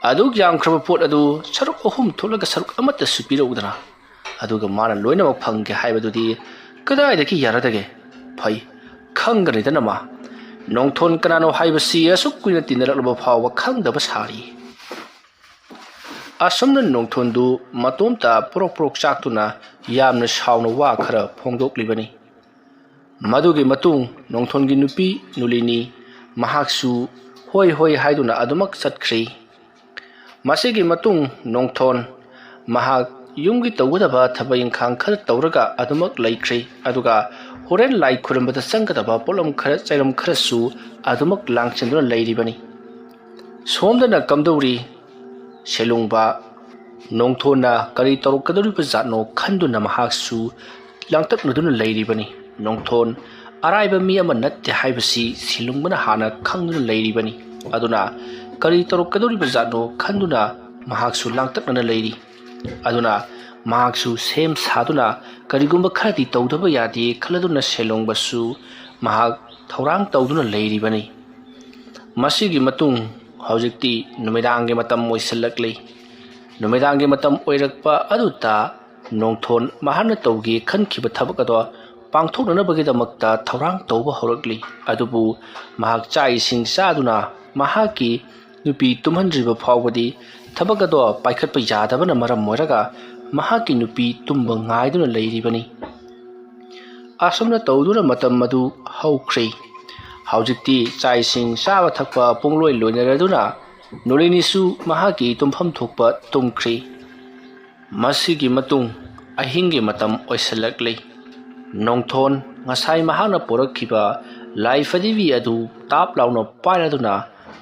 ꯑꯗꯨꯛ ꯌꯥꯝꯈ꯭ꯔꯕ ꯄꯣꯠ ꯑꯗꯨ ꯁꯔꯨꯛ 3 ꯊꯣꯛꯂꯒ ꯁꯔꯨꯛ ꯑꯃꯠꯇꯁꯨ ꯄꯤꯔꯛꯎꯗꯅ ꯑꯗꯨꯒ ꯃꯥꯅ ꯂꯣꯏꯅꯃꯛ ꯐꯪꯒꯦ ꯍꯥꯏꯕꯗꯨꯗꯤ ꯀꯗꯥꯏꯗꯒꯤ ꯌꯥꯔꯗꯒꯦ ꯐꯩ ꯈꯪꯒꯅꯤꯗꯅ ꯃꯥ ꯅꯣꯡꯊꯣꯟ ꯀꯅꯥꯅꯣ ꯍꯥꯏꯕꯁꯤ ꯑꯁꯨꯛ ꯀꯨꯏꯅ ꯇꯤꯟꯅꯔꯛꯂꯕ ꯐꯥꯎꯕ ꯈꯪꯗꯕ ꯁꯥꯔꯤ ꯑꯁꯨꯝꯅ ꯅꯣꯡꯊꯣꯟꯗꯨ ꯃꯇꯣꯝꯇ ꯄꯣꯔꯣꯛ ꯆꯥꯛꯇꯨꯅ ꯌꯥꯝꯅ ꯁꯥꯎꯅ ꯋꯥ ꯈꯔ ꯐꯣꯡꯗꯣꯛꯂꯤꯕꯅꯤ ꯃꯗꯨꯒꯤ ꯃꯇꯨꯡ ꯅꯣꯡꯊꯣꯟꯒꯤ ꯅꯨꯄꯤ ꯅꯨꯂꯤꯅꯤ ꯃꯍꯥꯛꯁꯨ ꯍꯣꯏ ꯍꯥꯏꯗꯨꯅ ꯑꯗꯨꯃꯛ ꯆꯠꯈ꯭ꯔꯤ ꯃꯁꯤꯒꯤ ꯃꯇꯨꯡ ꯅꯣꯡꯊꯣꯟ ꯃꯍꯥꯛ ꯌꯨꯝꯒꯤ ꯇꯧꯒꯗꯕ ꯊꯕꯛ ꯏꯪꯈꯥꯡ ꯈꯔ ꯇꯧꯔꯒ ꯑꯗꯨꯃꯛ ꯂꯩꯈ꯭ꯔꯦ ꯑꯗꯨꯒ ꯍꯣꯔꯦꯟ ꯂꯥꯏ ꯈꯨꯔꯨꯝꯕꯗ ꯆꯪꯒꯗꯕ ꯄꯣꯠꯂꯝ ꯈꯔ ꯆꯩꯔꯝ ꯈꯔꯁꯨ ꯑꯗꯨꯃꯛ ꯂꯥꯡꯁꯤꯟꯗꯨꯅ ꯂꯩꯔꯤꯕꯅꯤ ꯁꯣꯝꯗꯅ ꯀꯝꯗꯧꯔꯤ ꯁꯦꯂꯨꯡꯕ ꯅꯣꯡꯊꯣꯟꯅ ꯀꯔꯤ ꯇꯧꯔꯛꯀꯗꯧꯔꯤꯕ ꯖꯥꯠꯅꯣ ꯈꯟꯗꯨꯅ ꯃꯍꯥꯛꯁꯨ ꯂꯥꯡꯇꯛꯅꯗꯨꯅ ꯂꯩꯔꯤꯕꯅꯤ ꯅꯣꯡꯊꯣꯟ ꯑꯔꯥꯏꯕ ꯃꯤ ꯑꯃ ꯅꯠꯇꯦ ꯍꯥꯏꯕꯁꯤ ꯁꯦꯂꯨꯡꯕꯅ ꯍꯥꯟꯅ ꯈꯪꯗꯨꯅ ꯂꯩꯔꯤꯕꯅꯤ ꯑꯗꯨꯅ ꯀꯔꯤ ꯇꯧꯔꯛꯀꯗꯧꯔꯤꯕ ꯖꯥꯠꯅꯣ ꯈꯟꯗꯨꯅ ꯃꯍꯥꯛꯁꯨ ꯂꯥꯡꯇꯛꯅꯅ ꯂꯩꯔꯤ ꯑꯗꯨꯅ ꯃꯍꯥꯛꯁꯨ ꯁꯦꯝ ꯁꯥꯗꯨꯅ ꯀꯔꯤꯒꯨꯝꯕ ꯈꯔꯗꯤ ꯇꯧꯗꯕ ꯌꯥꯗꯦ ꯈꯜꯂꯗꯨꯅ ꯁꯦꯂꯣꯡꯕꯁꯨ ꯃꯍꯥꯛ ꯊꯧꯔꯥꯡ ꯇꯧꯗꯨꯅ ꯂꯩꯔꯤꯕꯅꯤ ꯃꯁꯤꯒꯤ ꯃꯇꯨꯡ ꯍꯧꯖꯤꯛꯇꯤ ꯅꯨꯃꯤꯗꯥꯡꯒꯤ ꯃꯇꯝ ꯑꯣꯏꯁꯤꯜꯂꯛꯂꯤ ꯅꯨꯃꯤꯗꯥꯡꯒꯤ ꯃꯇꯝ ꯑꯣꯏꯔꯛꯄ ꯑꯗꯨꯗ ꯅꯣꯡꯊꯣꯟ ꯃꯍꯥꯛꯅ ꯇꯧꯒꯦ ꯈꯟꯈꯤꯕ ꯊꯕꯛ ꯑꯗꯣ ꯄꯥꯡꯊꯣꯛꯅꯅꯕꯒꯤꯗꯃꯛꯇ ꯊꯧꯔꯥꯡ ꯇꯧꯕ ꯍꯧꯔꯛꯂꯤ ꯑꯗꯨꯕꯨ ꯃꯍꯥꯛ ꯆꯥꯛ ꯏꯁꯤꯡ ꯆꯥꯗꯨꯅ ꯃꯍꯥꯛꯀꯤ ꯅꯨꯄꯤ ꯇꯨꯝꯍꯟꯗ꯭ꯔꯤꯕ ꯐꯥꯎꯕꯗꯤ ꯊꯕꯛ ꯑꯗꯣ ꯄꯥꯏꯈꯠꯄ ꯌꯥꯗꯕꯅ ꯃꯔꯝ ꯑꯣꯏꯔꯒ ꯃꯍꯥꯛꯀꯤ ꯅꯨꯄꯤ ꯇꯨꯝꯕ ꯉꯥꯏꯗꯨꯅ ꯂꯩꯔꯤꯕꯅꯤ ꯑꯁꯨꯝꯅ ꯇꯧꯗꯨꯅ ꯃꯇꯝ ꯑꯗꯨ ꯍꯧꯈ꯭ꯔꯦ ꯍꯧꯖꯤꯛꯇꯤ ꯆꯥꯛ ꯏꯁꯤꯡ ꯆꯥꯕ ꯊꯛꯄ ꯄꯨꯡꯂꯣꯏ ꯂꯣꯏꯅꯔꯗꯨꯅ ꯅꯣꯔꯤꯅꯤꯁꯨ ꯃꯍꯥꯛꯀꯤ ꯇꯨꯝꯐꯝ ꯊꯣꯛꯄ ꯇꯨꯝꯈ꯭ꯔꯦ ꯃꯁꯤꯒꯤ ꯃꯇꯨꯡ ꯑꯍꯤꯡꯒꯤ ꯃꯇꯝ ꯑꯣꯏꯁꯤꯜꯂꯛꯂꯤ ꯅꯣꯡꯊꯣꯟ ꯉꯁꯥꯏ ꯃꯍꯥꯛꯅ ꯄꯣꯔꯛꯈꯤꯕ ꯂꯥꯏ ꯐꯗꯤꯕꯤ ꯑꯗꯨ ꯇꯥꯞ ꯂꯥꯎꯅ ꯄꯥꯏꯔꯗꯨꯅ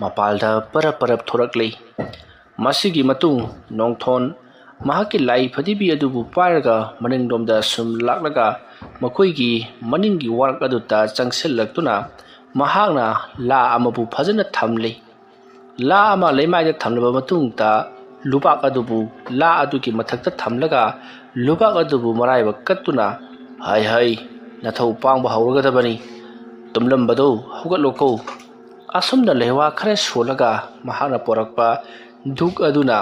ꯃꯄꯥꯜꯗ ꯄꯔꯞ ꯄꯔꯞ ꯊꯣꯔꯛꯂꯤ ꯃꯁꯤꯒꯤ ꯃꯇꯨꯡ ꯅꯣꯡꯊꯣꯟ ꯃꯍꯥꯛꯀꯤ ꯂꯥꯏ ꯐꯗꯤꯕꯤ ꯑꯗꯨꯕꯨ ꯄꯥꯏꯔꯒ ꯃꯅꯤꯡꯂꯣꯝꯗ ꯁꯨꯝ ꯂꯥꯛꯂꯒ ꯃꯈꯣꯏꯒꯤ ꯃꯅꯤꯡꯒꯤ ꯋꯥꯔꯛ ꯑꯗꯨꯗ ꯆꯪꯁꯤꯜꯂꯛꯇꯨꯅ ꯃꯍꯥꯛꯅ ꯂꯥ ꯑꯃꯕꯨ ꯐꯖꯅ ꯊꯝꯂꯤ ꯂꯥ ꯑꯃ ꯂꯩꯃꯥꯏꯗ ꯊꯝꯂꯕ ꯃꯇꯨꯡꯗ ꯂꯨꯕꯥꯛ ꯑꯗꯨꯕꯨ ꯂꯥ ꯑꯗꯨꯒꯤ ꯃꯊꯛꯇ ꯊꯝꯂꯒ ꯂꯨꯕꯥꯛ ꯑꯗꯨꯕꯨ ꯃꯔꯥꯏꯕꯛ ꯀꯠꯇꯨꯅ ꯍꯩ ꯍꯩ ꯅꯊꯧ ꯄꯥꯡꯕ ꯍꯧꯔꯒꯗꯕꯅꯤ ꯇꯨꯝꯂꯝꯕꯗꯨ ꯍꯧꯒꯠꯂꯣꯀꯣ ꯑꯁꯨꯝꯅ ꯂꯩꯋꯥ ꯈꯔ ꯁꯣꯜꯂꯒ ꯃꯍꯥꯛꯅ ꯄꯣꯔꯛꯄ ꯙꯨꯛ ꯑꯗꯨꯅ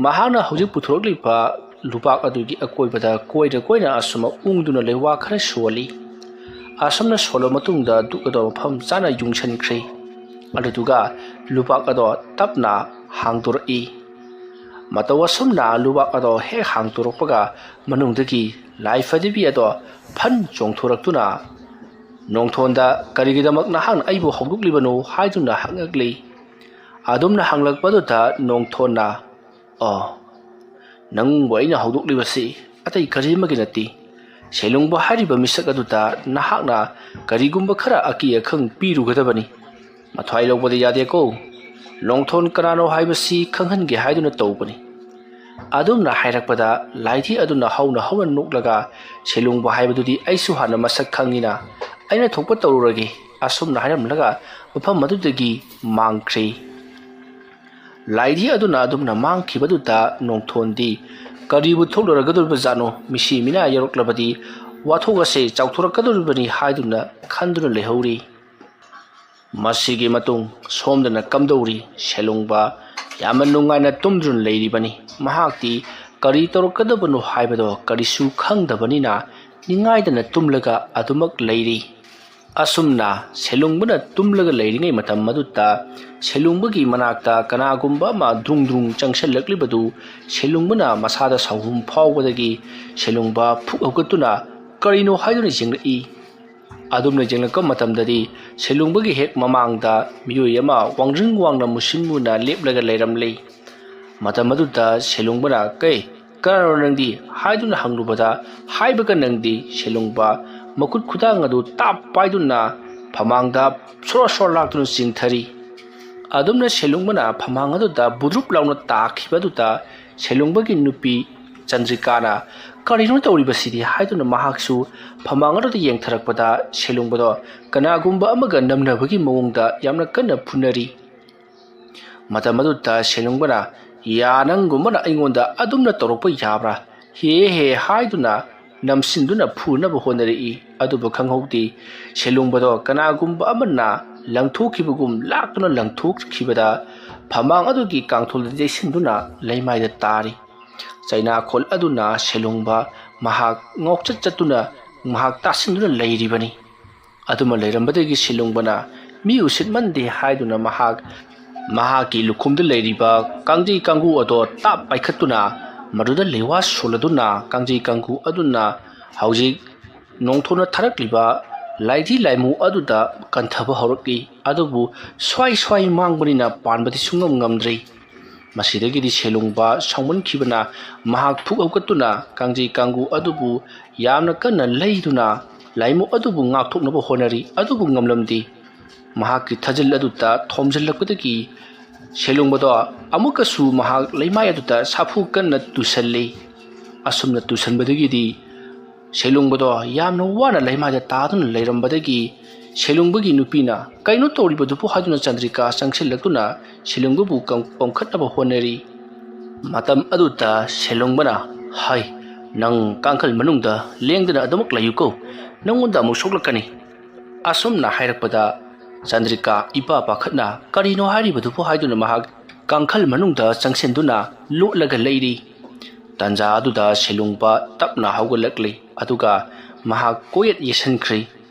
ꯃꯍꯥꯛꯅ ꯍꯧꯖꯤꯛ ꯄꯨꯊꯣꯔꯛꯂꯤꯕ ꯂꯨꯕꯥꯛ ꯑꯗꯨꯒꯤ ꯑꯀꯣꯏꯕꯗ ꯀꯣꯏꯅ ꯀꯣꯏꯅ ꯑꯁꯨꯝ ꯎꯪꯗꯨꯅ ꯂꯩꯋꯥ ꯈꯔ ꯁꯣꯜꯂꯤ ꯑꯁꯨꯝꯅ ꯁꯣꯜꯂꯕ ꯃꯇꯨꯡꯗ ꯙꯨꯛ ꯑꯗꯣ ꯃꯐꯝ ꯆꯥꯅ ꯌꯨꯡꯁꯟꯈ꯭ꯔꯦ ꯑꯗꯨꯗꯨꯒ ꯂꯨꯕꯥꯛ ꯑꯗꯣ ꯇꯞꯅ ꯍꯥꯡꯗꯣꯔꯛꯏ ꯃꯇꯧ ꯑꯁꯨꯝꯅ ꯂꯨꯕꯥꯛ ꯑꯗꯣ ꯍꯦꯛ ꯍꯥꯡꯗꯣꯔꯛꯄꯒ ꯃꯅꯨꯡꯗꯒꯤ ꯂꯥꯏ ꯐꯗꯤꯕꯤ ꯑꯗꯣ ꯐꯟ ꯆꯣꯡꯊꯣꯔꯛꯇꯨꯅ ꯅꯣꯡꯊꯣꯟꯗ ꯀꯔꯤꯒꯤꯗꯃꯛ ꯅꯍꯥꯛꯅ ꯑꯩꯕꯨ ꯍꯧꯗꯣꯛꯂꯤꯕꯅꯣ ꯍꯥꯏꯗꯨꯅ ꯍꯪꯉꯛꯂꯤ ꯑꯗꯨꯝꯅ ꯍꯪꯂꯛꯄꯗꯨꯗ ꯅꯣꯡꯊꯣꯟꯅ ꯅꯪꯕꯨ ꯑꯩꯅ ꯍꯧꯗꯣꯛꯂꯤꯕꯁꯤ ꯑꯇꯩ ꯀꯔꯤꯃꯒꯤ ꯅꯠꯇꯦ ꯁꯦꯂꯨꯡꯕ ꯍꯥꯏꯔꯤꯕ ꯃꯤꯁꯛ ꯑꯗꯨꯗ ꯅꯍꯥꯛꯅ ꯀꯔꯤꯒꯨꯝꯕ ꯈꯔ ꯑꯀꯤ ꯑꯈꯪ ꯄꯤꯔꯨꯒꯗꯕꯅꯤ ꯃꯊ꯭ꯋꯥꯏ ꯂꯧꯕꯗ ꯌꯥꯗꯦꯀꯣ ꯂꯣꯡꯊꯣꯟ ꯀꯅꯥꯅꯣ ꯍꯥꯏꯕꯁꯤ ꯈꯪꯍꯟꯒꯦ ꯍꯥꯏꯗꯨꯅ ꯇꯧꯕꯅꯤ ꯑꯗꯨꯝꯅ ꯍꯥꯏꯔꯛꯄꯗ ꯂꯥꯏꯙꯤ ꯑꯗꯨꯅ ꯍꯧꯅ ꯍꯧꯅ ꯅꯣꯛꯂꯒ ꯁꯦꯂꯨꯡꯕ ꯍꯥꯏꯕꯗꯨꯗꯤ ꯑꯩꯁꯨ ꯍꯥꯟꯅ ꯃꯁꯛ ꯈꯪꯉꯤꯅ ꯑꯩꯅ ꯊꯣꯛꯄ ꯇꯧꯔꯨꯔꯒꯦ ꯑꯁꯨꯝꯅ ꯍꯥꯏꯔꯝꯂꯒ ꯃꯐꯝ ꯑꯗꯨꯗꯒꯤ ꯃꯥꯡꯈ꯭ꯔꯦ ꯂꯥꯏꯙꯤ ꯑꯗꯨꯅ ꯑꯗꯨꯝꯅ ꯃꯥꯡꯈꯤꯕꯗꯨꯗ ꯅꯣꯡꯊꯣꯟꯗꯤ ꯀꯔꯤꯕꯨ ꯊꯣꯛꯂꯔꯒꯗꯧꯔꯤꯕ ꯖꯥꯠꯅꯣ ꯃꯤꯁꯤ ꯃꯤꯅꯥ ꯌꯧꯔꯛꯂꯕꯗꯤ ꯋꯥꯊꯣꯛ ꯑꯁꯦ ꯆꯥꯎꯊꯣꯔꯛꯀꯗꯧꯔꯤꯕꯅꯤ ꯍꯥꯏꯗꯨꯅ ꯈꯟꯗꯨꯅ ꯂꯩꯍꯧꯔꯤ ꯃꯁꯤꯒꯤ ꯃꯇꯨꯡ ꯁꯣꯝꯗꯅ ꯀꯝꯗꯧꯔꯤ ꯁꯦꯂꯨꯡꯕ ꯌꯥꯝꯅ ꯅꯨꯡꯉꯥꯏꯅ ꯇꯨꯝꯗꯨꯅ ꯂꯩꯔꯤꯕꯅꯤ ꯃꯍꯥꯛꯇꯤ ꯀꯔꯤ ꯇꯧꯔꯛꯀꯗꯕꯅꯣ ꯍꯥꯏꯕꯗꯣ ꯀꯔꯤꯁꯨ ꯈꯪꯗꯕꯅꯤꯅ ꯅꯤꯡꯉꯥꯏꯗꯅ ꯇꯨꯝꯂꯒ ꯑꯗꯨꯃꯛ ꯂꯩꯔꯤ ꯑꯁꯨꯝꯅ ꯁꯦꯂꯨꯡꯕꯅ ꯇꯨꯝꯂꯒ ꯂꯩꯔꯤꯉꯩ ꯃꯇꯝ ꯑꯗꯨꯗ ꯁꯦꯂꯨꯡꯕꯒꯤ ꯃꯅꯥꯛꯇ ꯀꯅꯥꯒꯨꯝꯕ ꯑꯃ ꯗ꯭ꯔꯨꯡ ꯗ꯭ꯔꯨꯡ ꯆꯪꯁꯤꯜꯂꯛꯂꯤꯕꯗꯨ ꯁꯦꯂꯨꯡꯕꯅ ꯃꯁꯥꯗ ꯁꯥꯎꯍꯨꯝ ꯐꯥꯎꯕꯗꯒꯤ ꯁꯦꯂꯨꯡꯕ ꯐꯨꯛ ꯍꯧꯒꯠꯇꯨꯅ ꯀꯔꯤꯅꯣ ꯍꯥꯏꯗꯨꯅ ꯌꯦꯡꯂꯛꯏ ꯑꯗꯨꯝꯅ ꯌꯦꯡꯂꯛꯄ ꯃꯇꯝꯗꯗꯤ ꯁꯦꯂꯨꯡꯕꯒꯤ ꯍꯦꯛ ꯃꯃꯥꯡꯗ ꯃꯤꯑꯣꯏ ꯑꯃ ꯋꯥꯡꯖꯤꯡ ꯋꯥꯡꯅ ꯃꯨꯁꯤꯟ ꯃꯨꯅ ꯂꯦꯞꯂꯒ ꯂꯩꯔꯝꯂꯤ ꯃꯇꯝ ꯑꯗꯨꯗ ꯁꯦꯂꯨꯡꯕꯅ ꯀꯅꯥꯅꯣ ꯅꯪꯗꯤ ꯍꯥꯏꯗꯨꯅ ꯍꯪꯂꯨꯕꯗ ꯍꯥꯏꯕꯒ ꯅꯪꯗꯤ ꯁꯦꯂꯨꯡꯕ ꯃꯈꯨꯠ ꯈꯨꯗꯥꯡ ꯑꯗꯨ ꯇꯥꯞ ꯄꯥꯏꯗꯨꯅ ꯐꯃꯥꯡꯗ ꯁꯣꯔ ꯁꯣꯔ ꯂꯥꯛꯇꯨꯅ ꯆꯤꯡꯊꯔꯤ ꯑꯗꯨꯝꯅ ꯁꯦꯂꯨꯡꯕꯅ ꯐꯃꯥꯡ ꯑꯗꯨꯗ ꯕꯨꯗ꯭ꯔꯨꯞ ꯂꯥꯎꯅ ꯇꯥꯈꯤꯕꯗꯨꯗ ꯁꯦꯂꯨꯡꯕꯒꯤ ꯅꯨꯄꯤ ꯆꯟꯗ꯭ꯔꯤꯀꯥꯅ ꯀꯔꯤꯅꯣ ꯇꯧꯔꯤꯕꯁꯤꯗꯤ ꯍꯥꯏꯗꯨꯅ ꯃꯍꯥꯛꯁꯨ ꯐꯃꯥꯡ ꯑꯗꯨꯗ ꯌꯦꯡꯊꯔꯛꯄꯗ ꯁꯦꯂꯨꯡꯕꯗꯣ ꯀꯅꯥꯒꯨꯝꯕ ꯑꯃꯒ ꯅꯝꯅꯕꯒꯤ ꯃꯑꯣꯡꯗ ꯌꯥꯝꯅ ꯀꯟꯅ ꯐꯨꯅꯔꯤ ꯃꯇꯝ ꯑꯗꯨꯗ ꯁꯦꯂꯨꯡꯕꯅ ꯅꯪꯒꯨꯝꯕꯅ ꯑꯩꯉꯣꯟꯗ ꯑꯗꯨꯝꯅ ꯇꯧꯔꯛꯄ ꯌꯥꯕ꯭ꯔꯥ ꯍꯦ ꯍꯦ ꯍꯥꯏꯗꯨꯅ ꯅꯝꯁꯤꯟꯗꯨꯅ ꯐꯨꯅꯕ ꯍꯣꯠꯅꯔꯛꯏ ꯑꯗꯨꯕꯨ ꯈꯪꯍꯧꯗꯦ ꯁꯦꯂꯨꯡꯕꯗꯣ ꯀꯅꯥꯒꯨꯝꯕ ꯑꯃꯅ ꯂꯪꯊꯣꯛꯈꯤꯕꯒꯨꯝ ꯂꯥꯛꯇꯨꯅ ꯂꯪꯊꯣꯛꯈꯤꯕꯗ ꯐꯃꯥꯡ ꯑꯗꯨꯒꯤ ꯀꯥꯡꯊꯣꯜꯗ ꯌꯩꯁꯤꯟꯗꯨꯅ ꯂꯩꯃꯥꯏꯗ ꯇꯥꯔꯤ ꯆꯩꯅꯥꯈꯣꯜ ꯑꯗꯨꯅ ꯁꯦꯂꯨꯡꯕ ꯃꯍꯥꯛ ꯉꯥꯎꯆꯠ ꯆꯠꯇꯨꯅ ꯃꯍꯥꯛ ꯇꯥꯁꯤꯟꯗꯨꯅ ꯂꯩꯔꯤꯕꯅꯤ ꯑꯗꯨꯃ ꯂꯩꯔꯝꯕꯗꯒꯤ ꯁꯦꯂꯨꯡꯕꯅ ꯃꯤ ꯎꯁꯤꯠꯃꯟꯗꯦ ꯍꯥꯏꯗꯨꯅ ꯃꯍꯥꯛꯀꯤ ꯂꯨꯈꯨꯝꯗ ꯂꯩꯔꯤꯕ ꯀꯥꯡꯖꯩ ꯀꯥꯡꯒꯨ ꯑꯗꯣ ꯇꯥꯞ ꯄꯥꯏꯈꯠꯇꯨꯅ ꯃꯗꯨꯗ ꯂꯩꯋꯥ ꯁꯣꯜꯂꯗꯨꯅ ꯀꯥꯡꯖꯩ ꯀꯥꯡꯒꯨ ꯑꯗꯨꯅ ꯍꯧꯖꯤꯛ ꯅꯣꯡꯊꯣꯟꯅ ꯊꯥꯔꯛꯂꯤꯕ ꯂꯥꯏꯙꯤ ꯂꯥꯏꯃꯨ ꯑꯗꯨꯗ ꯀꯟꯊꯕ ꯍꯧꯔꯛꯂꯤ ꯑꯗꯨꯕꯨ ꯁ꯭ꯋꯥꯏ ꯃꯥꯡꯕꯅꯤꯅ ꯄꯥꯟꯕꯗꯤ ꯁꯨꯡꯉꯝ ꯉꯝꯗ꯭ꯔꯤ ꯃꯁꯤꯗꯒꯤꯗꯤ ꯁꯦꯂꯨꯡꯕ ꯁꯥꯎꯃꯟꯈꯤꯕꯅ ꯃꯍꯥꯛ ꯐꯨꯛ ꯍꯧꯒꯠꯇꯨꯅ ꯀꯥꯡꯖꯩ ꯀꯥꯡꯒꯨ ꯑꯗꯨꯕꯨ ꯌꯥꯝꯅ ꯀꯟꯅ ꯂꯩꯗꯨꯅ ꯂꯥꯏꯃꯨ ꯑꯗꯨꯕꯨ ꯉꯥꯛꯊꯣꯛꯅꯕ ꯍꯣꯠꯅꯔꯤ ꯑꯗꯨꯕꯨ ꯉꯝꯂꯝꯗꯦ ꯃꯍꯥꯛꯀꯤ ꯊꯥꯖꯤꯜ ꯑꯗꯨꯗ ꯊꯣꯝꯖꯤꯜꯂꯛꯄꯗꯒꯤ ꯁꯦꯂꯨꯡꯕꯗꯣ ꯑꯃꯨꯛꯀꯁꯨ ꯃꯍꯥꯛ ꯂꯩꯃꯥꯏ ꯑꯗꯨꯗ ꯁꯥꯐꯨ ꯀꯟꯅ ꯇꯨꯁꯜꯂꯤ ꯑꯁꯨꯝꯅ ꯇꯨꯁꯟꯕꯗꯒꯤꯗꯤ ꯁꯦꯂꯨꯡꯕꯗꯣ ꯌꯥꯝꯅ ꯋꯥꯅ ꯂꯩꯃꯥꯏꯗ ꯇꯥꯗꯨꯅ ꯂꯩꯔꯝꯕꯗꯒꯤ ꯁꯦꯂꯨꯡꯕꯒꯤ ꯅꯨꯄꯤꯅ ꯀꯩꯅꯣ ꯇꯧꯔꯤꯕꯗꯨꯕꯨ ꯍꯥꯏꯗꯨꯅ ꯆꯟꯗ꯭ꯔꯤꯀꯥ ꯆꯪꯁꯤꯜꯂꯛꯇꯨꯅ ꯁꯦꯂꯨꯡꯕꯕꯨ ꯄꯣꯝꯈꯠꯅꯕ ꯍꯣꯠꯅꯔꯤ ꯃꯇꯝ ꯑꯗꯨꯗ ꯁꯦꯂꯨꯡꯕꯅ ꯍꯥꯏ ꯅꯪ ꯀꯥꯡꯈꯜ ꯃꯅꯨꯡꯗ ꯂꯦꯡꯗꯅ ꯑꯗꯨꯃꯛ ꯂꯩꯌꯨꯀꯣ ꯅꯪꯉꯣꯟꯗ ꯑꯃꯨꯛ ꯁꯣꯛꯂꯛꯀꯅꯤ ꯑꯁꯨꯝꯅ ꯍꯥꯏꯔꯛꯄꯗ ꯆꯟꯗ꯭ꯔꯤꯀꯥ ꯏꯄꯥ ꯄꯥꯈꯠꯅ ꯀꯔꯤꯅꯣ ꯍꯥꯏꯔꯤꯕꯗꯨꯕꯨ ꯍꯥꯏꯗꯨꯅ ꯃꯍꯥꯛ ꯀꯥꯡꯈꯜ ꯃꯅꯨꯡꯗ ꯆꯪꯁꯤꯟꯗꯨꯅ ꯂꯣꯠꯂꯒ ꯂꯩꯔꯤ ꯇꯟꯖꯥ ꯑꯗꯨꯗ ꯁꯦꯂꯨꯡꯕ ꯇꯞꯅ ꯍꯧꯒꯠꯂꯛꯂꯤ ꯑꯗꯨꯒ ꯃꯍꯥꯛ ꯀꯣꯌꯦꯠ ꯌꯦꯠꯁꯤꯟꯈ꯭ꯔꯤ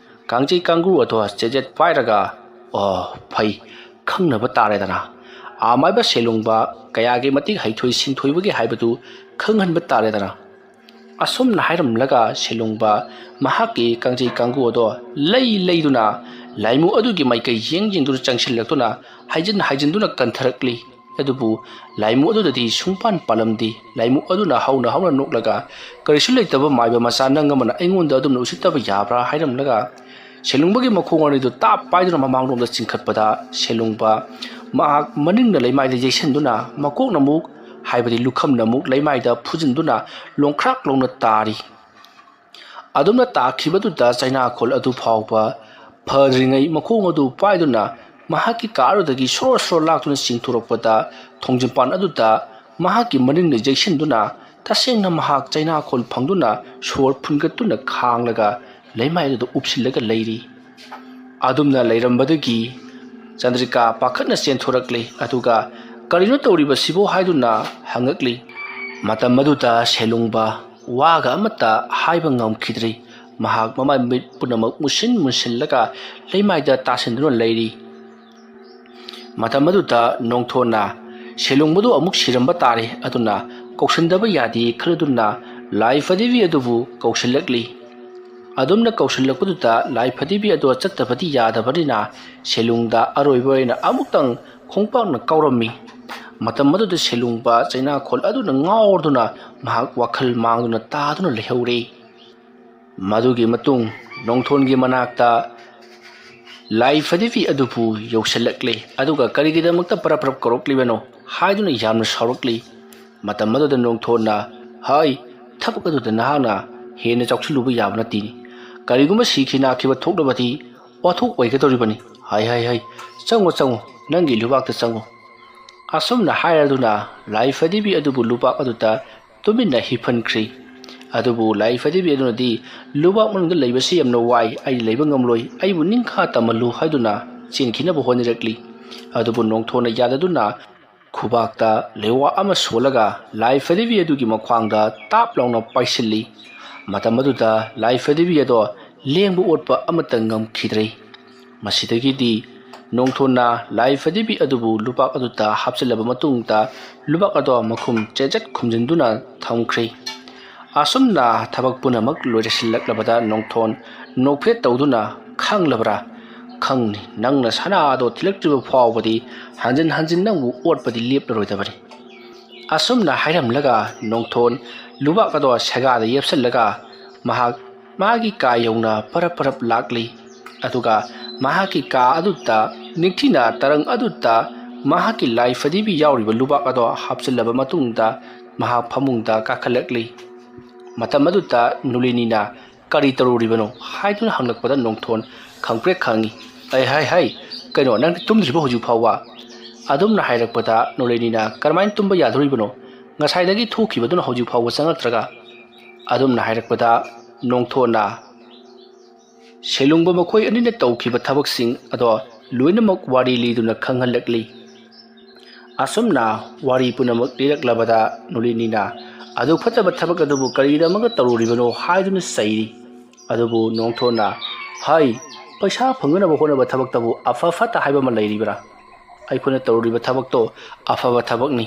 ꯀꯥꯡꯖꯩ ꯀꯥꯡꯒꯨ ꯑꯗꯣ ꯆꯦꯖꯦꯠ ꯄꯥꯏꯔꯒ ꯐꯩ ꯈꯪꯅꯕ ꯇꯥꯔꯦꯗꯅ ꯑꯃꯥꯏꯕ ꯁꯦꯂꯨꯡꯕ ꯀꯌꯥꯒꯤ ꯃꯇꯤꯛ ꯍꯩꯊꯣꯏ ꯁꯤꯡꯊꯣꯏꯕꯒꯦ ꯍꯥꯏꯕꯗꯨ ꯈꯪꯍꯟꯕ ꯇꯥꯔꯦꯗꯅ ꯑꯁꯨꯝꯅ ꯍꯥꯏꯔꯝꯂꯒ ꯁꯦꯂꯨꯡꯕ ꯃꯍꯥꯛꯀꯤ ꯀꯥꯡꯖꯩ ꯀꯥꯡꯒꯨ ꯑꯗꯣ ꯂꯩꯗꯨꯅ ꯂꯥꯏꯃꯨ ꯑꯗꯨꯒꯤ ꯃꯥꯏꯀꯩ ꯌꯦꯡꯗꯨꯅ ꯆꯪꯁꯤꯜꯂꯛꯇꯨꯅ ꯍꯥꯏꯖꯤꯟꯗꯨꯅ ꯀꯟꯊꯔꯛꯂꯤ ꯑꯗꯨꯕꯨ ꯂꯥꯏꯃꯨ ꯑꯗꯨꯗꯗꯤ ꯁꯨꯡꯄꯥꯟ ꯄꯥꯜꯂꯝꯗꯦ ꯂꯥꯏꯃꯨ ꯑꯗꯨꯅ ꯍꯧꯅ ꯅꯣꯛꯂꯒ ꯀꯔꯤꯁꯨ ꯂꯩꯇꯕ ꯃꯥꯏꯕ ꯃꯆꯥ ꯅꯪ ꯑꯃꯅ ꯑꯩꯉꯣꯟꯗ ꯑꯗꯨꯝꯅ ꯎꯁꯤꯠꯇꯕ ꯌꯥꯕ꯭ꯔꯥ ꯍꯥꯏꯔꯝꯂꯒ ꯁꯦꯂꯨꯡꯕꯒꯤ ꯃꯈꯣꯡ ꯑꯅꯤꯗꯨ ꯇꯥꯞ ꯄꯥꯏꯗꯨꯅ ꯃꯃꯥꯡꯂꯣꯝꯗ ꯆꯤꯡꯈꯠꯄꯗ ꯁꯦꯂꯨꯡꯕ ꯃꯍꯥꯛ ꯃꯅꯤꯡꯅ ꯂꯩꯃꯥꯏꯗ ꯌꯩꯁꯟꯗꯨꯅ ꯃꯀꯣꯛꯅ ꯑꯃꯨꯛ ꯍꯥꯏꯕꯗꯤ ꯂꯨꯈꯝꯅ ꯑꯃꯨꯛ ꯂꯩꯃꯥꯏꯗ ꯐꯨꯖꯤꯟꯗꯨꯅ ꯂꯣꯡꯈ꯭ꯔꯥꯛ ꯂꯥꯎꯅ ꯇꯥꯔꯤ ꯑꯗꯨꯝꯅ ꯇꯥꯈꯤꯕꯗꯨꯗ ꯆꯩꯅꯥꯈꯣꯜ ꯑꯗꯨ ꯐꯥꯎꯕ ꯐꯗ꯭ꯔꯤꯉꯩ ꯃꯈꯣꯡ ꯑꯗꯨ ꯄꯥꯏꯗꯨꯅ ꯃꯍꯥꯛꯀꯤ ꯀꯥ ꯑꯗꯨꯗꯒꯤ ꯁꯣꯔ ꯂꯥꯛꯇꯨꯅ ꯆꯤꯡꯊꯣꯔꯛꯄꯗ ꯊꯣꯡꯖꯤꯟꯄꯥꯟ ꯑꯗꯨꯗ ꯃꯍꯥꯛꯀꯤ ꯃꯅꯤꯡꯅ ꯌꯩꯁꯤꯟꯗꯨꯅ ꯇꯁꯦꯡꯅ ꯃꯍꯥꯛ ꯆꯩꯅꯥꯈꯣꯜ ꯐꯪꯗꯨꯅ ꯁꯣꯔ ꯐꯨꯟꯒꯠꯇꯨꯅ ꯈꯥꯡꯂꯒ ꯂꯩꯃꯥꯏ ꯑꯗꯨꯗ ꯎꯞꯁꯤꯜꯂꯒ ꯂꯩꯔꯤ ꯑꯗꯨꯝꯅ ꯂꯩꯔꯝꯕꯗꯒꯤ ꯆꯟꯗ꯭ꯔꯤꯀꯥ ꯄꯥꯈꯠꯅ ꯆꯦꯟꯊꯣꯔꯛꯂꯤ ꯑꯗꯨꯒ ꯀꯔꯤꯅꯣ ꯇꯧꯔꯤꯕꯁꯤꯕꯨ ꯍꯥꯏꯗꯨꯅ ꯍꯪꯉꯛꯂꯤ ꯃꯇꯝ ꯑꯗꯨꯗ ꯁꯦꯂꯨꯡꯕ ꯋꯥꯒ ꯑꯃꯠꯇ ꯍꯥꯏꯕ ꯉꯝꯈꯤꯗ꯭ꯔꯤ ꯃꯍꯥꯛ ꯃꯃꯥꯏ ꯃꯤꯠ ꯄꯨꯝꯅꯃꯛ ꯃꯨꯟꯁꯤꯜꯂꯒ ꯂꯩꯃꯥꯏꯗ ꯇꯥꯁꯤꯟꯗꯨꯅ ꯂꯩꯔꯤ ꯃꯇꯝ ꯑꯗꯨꯗ ꯅꯣꯡꯊꯣꯟꯅ ꯁꯦꯂꯨꯡꯕꯗꯨ ꯑꯃꯨꯛ ꯁꯤꯔꯝꯕ ꯇꯥꯔꯦ ꯑꯗꯨꯅ ꯀꯧꯁꯤꯟꯗꯕ ꯌꯥꯗꯦ ꯈꯜꯂꯗꯨꯅ ꯂꯥꯏ ꯐꯗꯤꯕꯤ ꯑꯗꯨꯕꯨ ꯀꯧꯁꯤꯜꯂꯛꯂꯤ ꯑꯗꯨꯝꯅ ꯀꯧꯁꯤꯜꯂꯛꯄꯗꯨꯗ ꯂꯥꯏ ꯐꯗꯤꯕꯤ ꯑꯗꯨ ꯆꯠꯇꯕꯗꯤ ꯌꯥꯗꯕꯅꯤꯅ ꯁꯦꯂꯨꯡꯗ ꯑꯔꯣꯏꯕ ꯑꯣꯏꯅ ꯑꯃꯨꯛꯇꯪ ꯈꯣꯡꯄꯥꯛꯅ ꯀꯥꯎꯔꯝꯃꯤ ꯃꯇꯝ ꯑꯗꯨꯗ ꯁꯦꯂꯨꯡꯕ ꯆꯩꯅꯥꯈꯣꯜ ꯑꯗꯨꯅ ꯉꯥꯎꯗꯨꯅ ꯃꯍꯥꯛ ꯋꯥꯈꯜ ꯃꯥꯡꯗꯨꯅ ꯇꯥꯗꯨꯅ ꯂꯩꯍꯧꯔꯤ ꯃꯗꯨꯒꯤ ꯃꯇꯨꯡ ꯅꯣꯡꯊꯣꯟꯒꯤ ꯃꯅꯥꯛꯇ ꯂꯥꯏ ꯐꯗꯤꯕꯤ ꯑꯗꯨꯕꯨ ꯌꯧꯁꯤꯜꯂꯛꯂꯤ ꯑꯗꯨꯒ ꯀꯔꯤꯒꯤꯗꯃꯛꯇ ꯄꯔꯞ ꯀꯧꯔꯛꯂꯤꯕꯅꯣ ꯍꯥꯏꯗꯨꯅ ꯌꯥꯝꯅ ꯁꯥꯎꯔꯛꯂꯤ ꯃꯇꯝ ꯑꯗꯨꯗ ꯅꯣꯡꯊꯣꯟꯅ ꯍꯥꯏ ꯊꯕꯛ ꯑꯗꯨꯗ ꯅꯍꯥꯛꯅ ꯍꯦꯟꯅ ꯆꯥꯎꯁꯤꯜꯂꯨꯕ ꯌꯥꯕ ꯅꯠꯇꯦꯅꯤ ꯀꯔꯤꯒꯨꯝꯕ ꯁꯤꯈꯤ ꯅꯥꯈꯤꯕ ꯊꯣꯛꯂꯕꯗꯤ ꯋꯥꯊꯣꯛ ꯑꯣꯏꯒꯗꯧꯔꯤꯕꯅꯤ ꯍꯥꯏ ꯆꯪꯉꯣ ꯅꯪꯒꯤ ꯂꯨꯕꯥꯛꯇ ꯆꯪꯉꯣ ꯑꯁꯨꯝꯅ ꯍꯥꯏꯔꯗꯨꯅ ꯂꯥꯏ ꯐꯗꯤꯕꯤ ꯑꯗꯨꯕꯨ ꯂꯨꯕꯥꯛ ꯑꯗꯨꯗ ꯇꯨꯃꯤꯟꯅ ꯍꯤꯞꯍꯟꯈ꯭ꯔꯤ ꯑꯗꯨꯕꯨ ꯂꯥꯏ ꯐꯗꯤꯕꯤ ꯑꯗꯨꯅꯗꯤ ꯂꯨꯕꯥꯛ ꯃꯅꯨꯡꯗ ꯂꯩꯕꯁꯤ ꯌꯥꯝꯅ ꯋꯥꯏ ꯑꯩ ꯂꯩꯕ ꯉꯝꯂꯣꯏ ꯑꯩꯕꯨ ꯅꯤꯡꯈꯥ ꯇꯝꯍꯜꯂꯨ ꯍꯥꯏꯗꯨꯅ ꯆꯦꯟꯈꯤꯅꯕ ꯍꯣꯠꯅꯔꯛꯂꯤ ꯑꯗꯨꯕꯨ ꯅꯣꯡꯊꯣꯟꯅ ꯌꯥꯗꯗꯨꯅ ꯈꯨꯕꯥꯛꯇ ꯂꯩꯋꯥ ꯑꯃ ꯁꯣꯜꯂꯒ ꯂꯥꯏ ꯐꯗꯤꯕꯤ ꯑꯗꯨꯒꯤ ꯃꯈ꯭ꯋꯥꯡꯗ ꯇꯥꯞ ꯂꯥꯎꯅ ꯄꯥꯏꯁꯤꯜꯂꯤ ꯃꯇꯝ ꯑꯗꯨꯗ ꯂꯥꯏ ꯐꯗꯤꯕꯤ ꯑꯗꯣ ꯂꯦꯡꯕ ꯑꯣꯠꯄ ꯑꯃꯠꯇ ꯉꯝꯈꯤꯗ꯭ꯔꯦ ꯃꯁꯤꯗꯒꯤꯗꯤ ꯅꯣꯡꯊꯣꯟꯅ ꯂꯥꯏ ꯐꯗꯤꯕꯤ ꯑꯗꯨꯕꯨ ꯂꯨꯕꯥꯛ ꯑꯗꯨꯗ ꯍꯥꯞꯆꯤꯜꯂꯕ ꯃꯇꯨꯡꯗ ꯂꯨꯕꯥꯛ ꯑꯗꯣ ꯃꯈꯨꯝ ꯆꯦꯖꯠ ꯈꯨꯝꯖꯤꯟꯗꯨꯅ ꯊꯝꯈ꯭ꯔꯤ ꯑꯁꯨꯝꯅ ꯊꯕꯛ ꯄꯨꯝꯅꯃꯛ ꯂꯣꯏꯁꯤꯜꯂꯛꯂꯕꯗ ꯅꯣꯡꯊꯣꯟ ꯅꯣꯛꯐꯦꯠ ꯇꯧꯗꯨꯅ ꯈꯪꯂꯕ꯭ꯔꯥ ꯈꯪꯅꯤ ꯅꯪꯅ ꯁꯅꯥ ꯑꯗꯣ ꯊꯤꯜꯂꯛꯇ꯭ꯔꯤꯕ ꯐꯥꯎꯕꯗꯤ ꯍꯟꯖꯤꯟ ꯅꯪꯕꯨ ꯑꯣꯠꯄꯗꯤ ꯂꯦꯞꯂꯔꯣꯏꯗꯕꯅꯤ ꯑꯁꯨꯝꯅ ꯍꯥꯏꯔꯝꯂꯒ ꯅꯣꯡꯊꯣꯟ ꯂꯨꯕꯥꯛ ꯑꯗꯣ ꯁꯦꯒꯥꯗ ꯌꯦꯞꯁꯤꯜꯂꯒ ꯃꯥꯒꯤ ꯀꯥ ꯌꯧꯅ ꯄꯔꯞ ꯂꯥꯛꯂꯤ ꯑꯗꯨꯒ ꯃꯍꯥꯛꯀꯤ ꯀꯥ ꯑꯗꯨꯗ ꯅꯤꯡꯊꯤꯅ ꯇꯔꯪ ꯑꯗꯨꯗ ꯃꯍꯥꯛꯀꯤ ꯂꯥꯏ ꯐꯗꯤꯕꯤ ꯌꯥꯎꯔꯤꯕ ꯂꯨꯕꯥꯛ ꯑꯗꯣ ꯍꯥꯞꯆꯤꯜꯂꯕ ꯃꯇꯨꯡꯗ ꯃꯍꯥꯛ ꯐꯃꯨꯡꯗ ꯀꯥꯈꯠꯂꯛꯂꯤ ꯃꯇꯝ ꯑꯗꯨꯗ ꯅꯨꯂꯤꯅꯤꯅ ꯀꯔꯤ ꯇꯧꯔꯨꯔꯤꯕꯅꯣ ꯍꯥꯏꯗꯨꯅ ꯍꯪꯂꯛꯄꯗ ꯅꯣꯡꯊꯣꯟ ꯈꯪꯄ꯭ꯔꯦꯛ ꯈꯪꯉꯤ ꯍꯥꯏ ꯀꯩꯅꯣ ꯅꯪ ꯇꯨꯝꯗ꯭ꯔꯤꯕ ꯍꯧꯖꯤꯛ ꯐꯥꯎꯕ ꯑꯗꯨꯝꯅ ꯍꯥꯏꯔꯛꯄꯗ ꯅꯨꯂꯤꯅꯤꯅ ꯀꯔꯝꯍꯥꯏꯅ ꯇꯨꯝꯕ ꯌꯥꯗꯣꯔꯤꯕꯅꯣ ꯉꯁꯥꯏꯗꯒꯤ ꯊꯣꯛꯈꯤꯕꯗꯨꯅ ꯍꯧꯖꯤꯛ ꯐꯥꯎꯕ ꯆꯪꯉꯛꯇ꯭ꯔꯒ ꯑꯗꯨꯝꯅ ꯍꯥꯏꯔꯛꯄꯗ ꯅꯣꯡꯊꯣꯟꯅ ꯁꯦꯂꯨꯡꯕ ꯃꯈꯣꯏ ꯑꯅꯤꯅ ꯇꯧꯈꯤꯕ ꯊꯕꯛꯁꯤꯡ ꯑꯗꯣ ꯂꯣꯏꯅꯃꯛ ꯋꯥꯔꯤ ꯂꯤꯗꯨꯅ ꯈꯪꯍꯜꯂꯛꯂꯤ ꯑꯁꯨꯝꯅ ꯋꯥꯔꯤ ꯄꯨꯝꯅꯃꯛ ꯂꯤꯔꯛꯂꯕꯗ ꯅꯨꯂꯤꯅꯤꯅ ꯑꯗꯨ ꯐꯠꯇꯕ ꯊꯕꯛ ꯑꯗꯨꯕꯨ ꯀꯔꯤꯗꯃꯛꯇ ꯇꯧꯔꯨꯔꯤꯕꯅꯣ ꯍꯥꯏꯗꯨꯅ ꯆꯩꯔꯤ ꯑꯗꯨꯕꯨ ꯅꯣꯡꯊꯣꯟꯅ ꯍꯥꯏ ꯄꯩꯁꯥ ꯐꯪꯅꯕ ꯍꯣꯠꯅꯕ ꯊꯕꯛꯇꯕꯨ ꯑꯐ ꯐꯠꯇ ꯍꯥꯏꯕ ꯑꯃ ꯂꯩꯔꯤꯕ꯭ꯔꯥ ꯑꯩꯈꯣꯏꯅ ꯇꯧꯔꯤꯕ ꯊꯕꯛꯇꯣ ꯑꯐꯕ ꯊꯕꯛꯅꯤ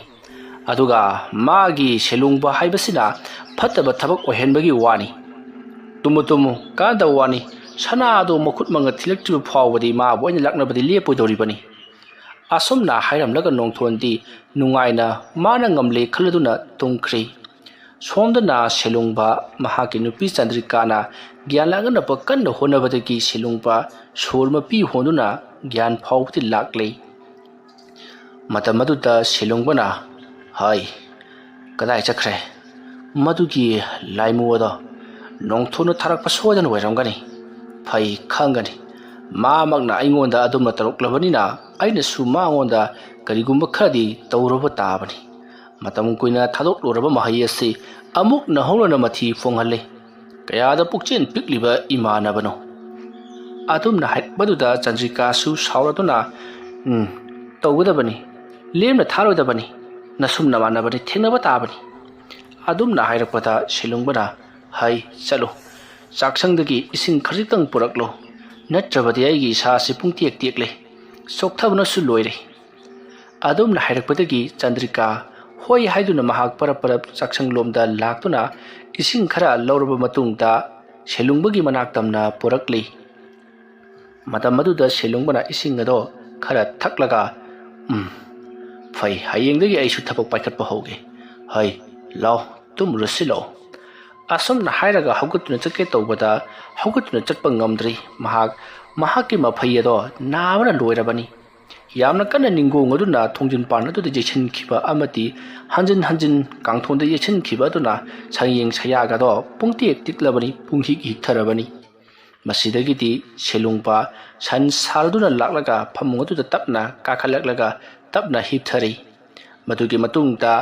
ꯑꯗꯨꯒ ꯃꯥꯒꯤ ꯁꯦꯂꯨꯡꯕ ꯍꯥꯏꯕꯁꯤꯅ ꯐꯠꯇꯕ ꯊꯕꯛ ꯑꯣꯏꯍꯟꯕꯒꯤ ꯋꯥꯅꯤ ꯇꯨꯝꯃꯨ ꯀꯥꯟꯅꯗꯕ ꯋꯥꯅꯤ ꯁꯅꯥ ꯑꯗꯣ ꯃꯈꯨꯠ ꯃꯉꯛ ꯊꯤꯜꯂꯛꯇ꯭ꯔꯤꯕ ꯐꯥꯎꯕꯗꯤ ꯃꯥꯕꯨ ꯑꯩꯅ ꯂꯥꯛꯅꯕꯗꯤ ꯂꯦꯞꯄꯣꯏꯗꯧꯔꯤꯕꯅꯤ asumna hairamlaga nongthondi nungaina mana ngamle khaladuna tungkhri somdana selungba mahaki nupi Chandrikana gyanlagana pakanna honabadagi selungba surma pi honduna gyan phawti lakle matamaduda selungbana hai kadai chakre madugi laimuoda nongthonu tharakpa sodan wairamgani phai khangani magna aingonda adumna taruklabanina aina su mangonda karigumba khadi tawraba tabani matam kuina thadok loraba mahai ase amuk nahona mathi fonghale kayada pukchen pikliba imanabano adumna haitbaduda Chandrika su sauraduna tawgadabani lemna tharodabani nasumna manabani thenaba tabani adumna hairakpada selungbana hai chalo chaksangdagi ising kharitang puraklo natrabadi aigi sa se pungtiek tiekle sokthabna su loire adumna hairakpadagi Chandrika hoi haiduna mahak parap chaksang lomda laktuna ising khara lauraba matungda selungbagi manaktamna purakli matamaduda selungbana ising ado khara thaklaga phai hayengdagi aisu thapak paikhatpa hoge hai law tum rusilo asumna hairaga haugatuna chake tawbada haugatuna chatpa ngamdri mahakki maphai ado nabana loirabani yamna kana ningong aduna thongjin pan adu de jechen khiba amati hanjin kangthon de yechen khiba aduna sangyeng sayaga do pungti tiklabani punghi gi tharabani masidagi di selungpa san sarduna laklaga phamung adu tapna kakhalaklaga tapna hithari madugi matungta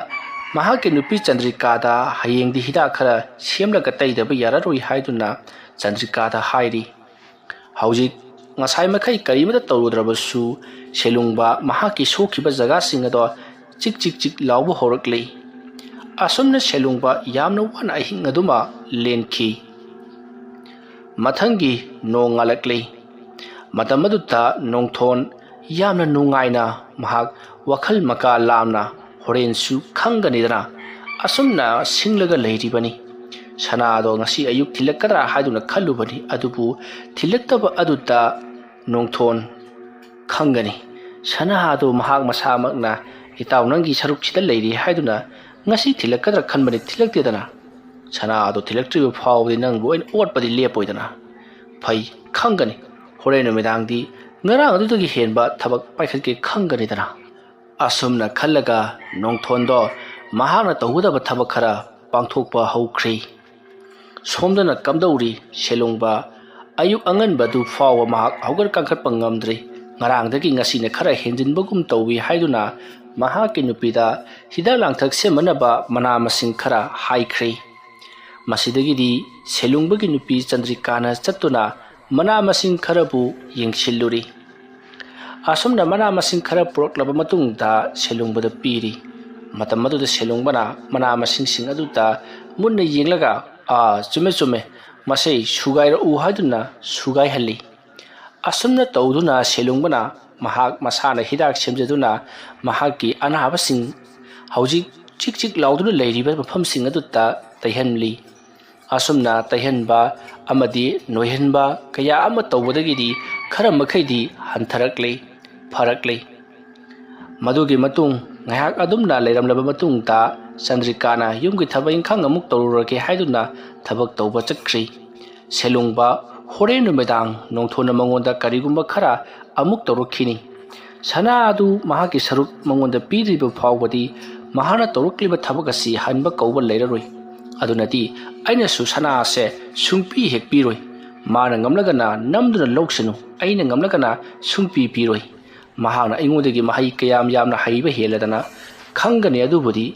mahaki nupi Chandrika da hayeng di hida khara semlaga taidaba yararoi haiduna Chandrika da hairi haujik ngasai makai karimada tawrudrabasu selungba mahaki sokhiba jaga singado chik lauba horakle asumna selungba yamna wan ahing aduma lenkhi mathangi nongalakle matamaduta nongthon yamna nungaina mahak wakhal maka lamna horensu khanganidana asumna singlaga leiribani sanado ngasi ayuk thilakara haiduna khallubani adubu thilaktaba aduta nongthon khangani sanado mahak masamakna itaw nangi saruk chida leiri haiduna ngasi thilakadra khanbani thilaktedana sanado thilaktribu phawdi nangbu en otpadi lepoidana phai khangani horenu medangdi ngarang adudagi henba thabak paikhatke khanganidana asumna khallaga nongthondo mahana tawudaba thabak khara pangthokpa haukhri somdana kamdauri selungba ayuk anganba du fawa mahak haugar kangkhatpa ngamdri ngarangdagi ngasine khara henjinbagum tawwi haiduna mahaki nupida hida langthak semanaba mana masing khara haikhri masidagi di selungbagi nupi Chandrikana chattuna mana masing kharabu yengchilluri asumna mana masing khara puroklaba matungda selungbada piri matamadu selungbana mana masing sing aduta munna yenglaga chume masai sugaira u haiduna sugai halli asumna tawduna selungbana mahak masana hidak semjaduna mahaki anaba sing haujik chik lauduna leiriba mafam sing aduta taihanli asumna taihanba amadi noihanba kaya ama tawbadagidi khara makhaidi hantharakle farakle madugi matung ngayak adumna leiramlaba matungta Chandrikana yumgi thabak inkhang amuk tawrurake haiduna thabak tawba chakri selungba horenu medang nongthona mangonda karigumba khara amuk tawrukhini sana adu mahaki saruk mangonda piriba phawbadi mahana tawrukliba thabak asi hanba kauba leiraroi adunati aina su sana se sungpi hekpiroi mana ngamlagana namduna loksanu aina ngamlagana sungpi piroi mahana ingodagi mahai kayam yamna haiba heladana khangani adubudi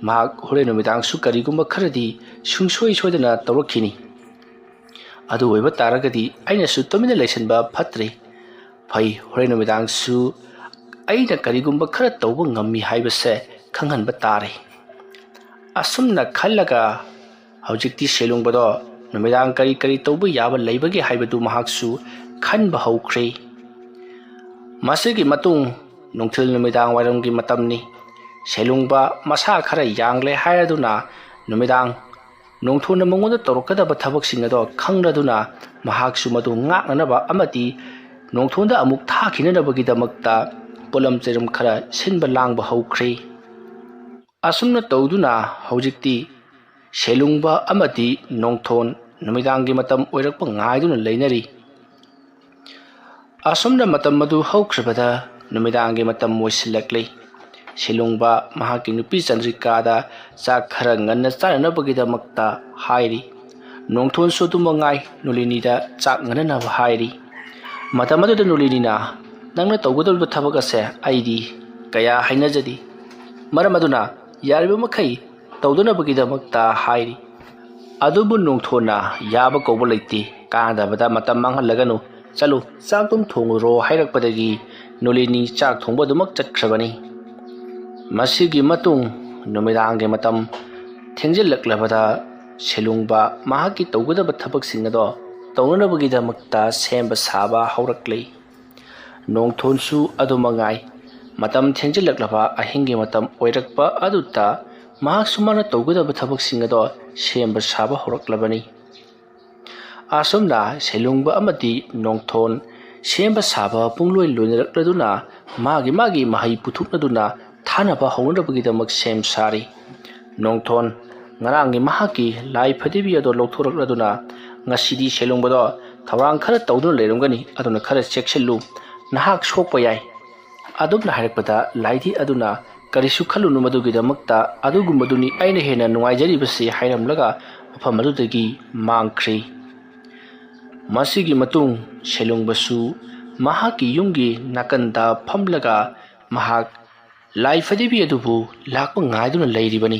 mahak horenu medang su karigumba kharadi sungsoi soidana tawrakhini adu oiba taragadi aina su tomina leisanba phatre phai horenu medang su aina karigumba khara tawba ngammi haibase khanghanba tare asumna khallaga haujikti selungbado numidang kari tawba yaba leibagi haibadu mahaksu khanba haukhre masigi matung nongthil numidang wairamgi matamni selungba masa khara yangle hayaduna numidang nongthona mangonda torokadaba thabak singado khangraduna mahaksu madu ngaknanaba amati nongthonda amuk thakinanabagi damakta ꯄꯣꯠꯂꯝ ꯆꯩꯔꯝ ꯈꯔ ꯁꯤꯟꯕ ꯂꯥꯡꯕ ꯍꯧꯈ꯭ꯔꯦ꯫ ꯑꯁꯨꯝꯅ ꯇꯧꯗꯨꯅ ꯍꯧꯖꯤꯛꯇꯤ ꯁꯦꯂꯨꯡꯕ ꯑꯃꯗꯤ ꯅꯣꯡꯊꯣꯟ ꯅꯨꯃꯤꯗꯥꯡꯒꯤ ꯃꯇꯝ ꯑꯣꯏꯔꯛꯄ ꯉꯥꯏꯗꯨꯅ ꯂꯩꯅꯔꯤ꯫ ꯑꯁꯨꯝꯅ ꯃꯇꯝ ꯑꯗꯨ ꯍꯧꯈ꯭ꯔꯕꯗ ꯅꯨꯃꯤꯗꯥꯡꯒꯤ ꯃꯇꯝ ꯑꯣꯏꯁꯤꯜꯂꯛꯂꯤ꯫ ꯁꯦꯂꯨꯡꯕ ꯃꯍꯥꯛꯀꯤ ꯅꯨꯄꯤ ꯆꯟꯗ꯭ꯔꯤꯀꯥꯗ ꯆꯥꯛ ꯈꯔ ꯉꯟꯅ ꯆꯥꯅꯅꯕꯒꯤꯗꯃꯛꯇ ꯍꯥꯏꯔꯤ꯫ ꯅꯣꯡꯊꯣꯟꯁꯨ ꯑꯗꯨꯃꯉꯥꯏ ꯅꯨꯂꯤꯅꯤꯗ ꯆꯥꯛ ꯉꯟꯅꯅꯕ ꯍꯥꯏꯔꯤ꯫ ꯃꯇꯝ ꯑꯗꯨꯗ ꯅꯨꯂꯤꯅꯤꯅ ꯅꯪꯅ ꯇꯧꯒꯗꯧꯔꯤꯕ ꯊꯕꯛ ꯑꯁꯦ ꯑꯩꯗꯤ ꯀꯌꯥ ꯍꯩꯅꯖꯗꯦ, ꯃꯔꯝ ꯑꯗꯨꯅ ꯌꯥꯔꯤꯕ ꯃꯈꯩ ꯇꯧꯗꯅꯕꯒꯤꯗꯃꯛꯇ ꯍꯥꯏꯔꯤ꯫ ꯑꯗꯨꯕꯨ ꯅꯣꯡꯊꯣꯟꯅ ꯌꯥꯕ ꯀꯧꯕ ꯂꯩꯇꯦ, ꯀꯥꯟꯅꯗꯕꯗ ꯃꯇꯝ ꯃꯥꯡꯍꯜꯂꯒꯅꯨ, ꯆꯠꯂꯨ ꯆꯥꯛꯇꯨꯝ ꯊꯣꯡꯉꯨꯔꯣ ꯍꯥꯏꯔꯛꯄꯗꯒꯤ ꯅꯨꯂꯤꯅꯤ ꯆꯥꯛ ꯊꯣꯡꯕ ꯑꯗꯨꯃꯛ ꯆꯠꯈ꯭ꯔꯕꯅꯤ꯫ ꯃꯁꯤꯒꯤ ꯃꯇꯨꯡ ꯅꯨꯃꯤꯗꯥꯡꯒꯤ ꯃꯇꯝ ꯊꯦꯡꯖꯤꯜꯂꯛꯂꯕꯗ ꯁꯦꯂꯨꯡꯕ ꯃꯍꯥꯛꯀꯤ ꯇꯧꯒꯗꯕ ꯊꯕꯛꯁꯤꯡ ꯑꯗꯣ ꯇꯧꯅꯅꯕꯒꯤꯗꯃꯛꯇ ꯁꯦꯝꯕ ꯁꯥꯕ ꯍꯧꯔꯛꯂꯤ꯫ ꯅꯣꯡꯊꯣꯟꯁꯨ ꯑꯗꯨꯃꯉꯥꯏ ꯃꯇꯝ ꯊꯦꯡꯖꯤꯜꯂꯛꯂꯕ ꯑꯍꯤꯡꯒꯤ ꯃꯇꯝ ꯑꯣꯏꯔꯛꯄ ꯑꯗꯨꯗ ꯃꯍꯥꯛꯁꯨ ꯃꯥꯅ ꯇꯧꯒꯗꯕ ꯊꯕꯛꯁꯤꯡ ꯑꯗꯣ ꯁꯦꯝꯕ ꯁꯥꯕ ꯍꯧꯔꯛꯂꯕꯅꯤ꯫ ꯑꯁꯨꯝꯅ ꯁꯦꯂꯨꯡꯕ ꯑꯃꯗꯤ ꯅꯣꯡꯊꯣꯟ ꯁꯦꯝꯕ ꯁꯥꯕ ꯄꯨꯡꯂꯣꯏ ꯂꯣꯏꯅꯔꯛꯂꯗꯨꯅ ꯃꯥꯒꯤ ꯃꯍꯩ ꯄꯨꯊꯣꯛꯅꯗꯨꯅ ꯊꯥꯅꯕ ꯍꯧꯅꯅꯕꯒꯤꯗꯃꯛ ꯁꯦꯝ ꯁꯥꯔꯤ꯫ ꯅꯣꯡꯊꯣꯟ ꯉꯔꯥꯡꯒꯤ ꯃꯍꯥꯛꯀꯤ ꯂꯥꯏ ꯐꯗꯤꯕꯤ ꯑꯗꯣ ꯂꯧꯊꯣꯔꯛꯂꯗꯨꯅ ꯉꯁꯤꯗꯤ ꯁꯦꯂꯨꯡꯕꯗꯣ ꯊꯧꯔꯥꯡ ꯈꯔ ꯇꯧꯗꯨꯅ ꯂꯩꯔꯝꯒꯅꯤ, ꯑꯗꯨꯅ ꯈꯔ ꯆꯦꯛꯁꯤꯜꯂꯨ, ꯅꯍꯥꯛ ꯁꯣꯛꯄ ꯌꯥꯏ꯫ ꯑꯗꯨꯝꯅ ꯍꯥꯏꯔꯛꯄꯗ ꯂꯥꯏꯙꯤ ꯑꯗꯨꯅ ꯀꯔꯤꯁꯨ ꯈꯜꯂꯨꯅꯨ, ꯃꯗꯨꯒꯤꯗꯃꯛꯇ ꯑꯗꯨꯒꯨꯝꯕꯗꯨꯅꯤ ꯑꯩꯅ ꯍꯦꯟꯅ ꯅꯨꯡꯉꯥꯏꯖꯔꯤꯕꯁꯤ ꯍꯥꯏꯔꯝꯂꯒ ꯃꯐꯝ ꯑꯗꯨꯗꯒꯤ ꯃꯥꯡꯈ꯭ꯔꯦ꯫ ꯃꯁꯤꯒꯤ ꯃꯇꯨꯡ ꯁꯦꯂꯨꯡꯕꯁꯨ ꯃꯍꯥꯛꯀꯤ ꯌꯨꯝꯒꯤ ꯅꯥꯀꯟꯗ ꯐꯝꯂꯒ ꯃꯍꯥꯛ ꯂꯥꯏ ꯐꯗꯤꯕꯤ ꯑꯗꯨꯕꯨ ꯂꯥꯛꯄ ꯉꯥꯏꯗꯨꯅ ꯂꯩꯔꯤꯕꯅꯤ꯫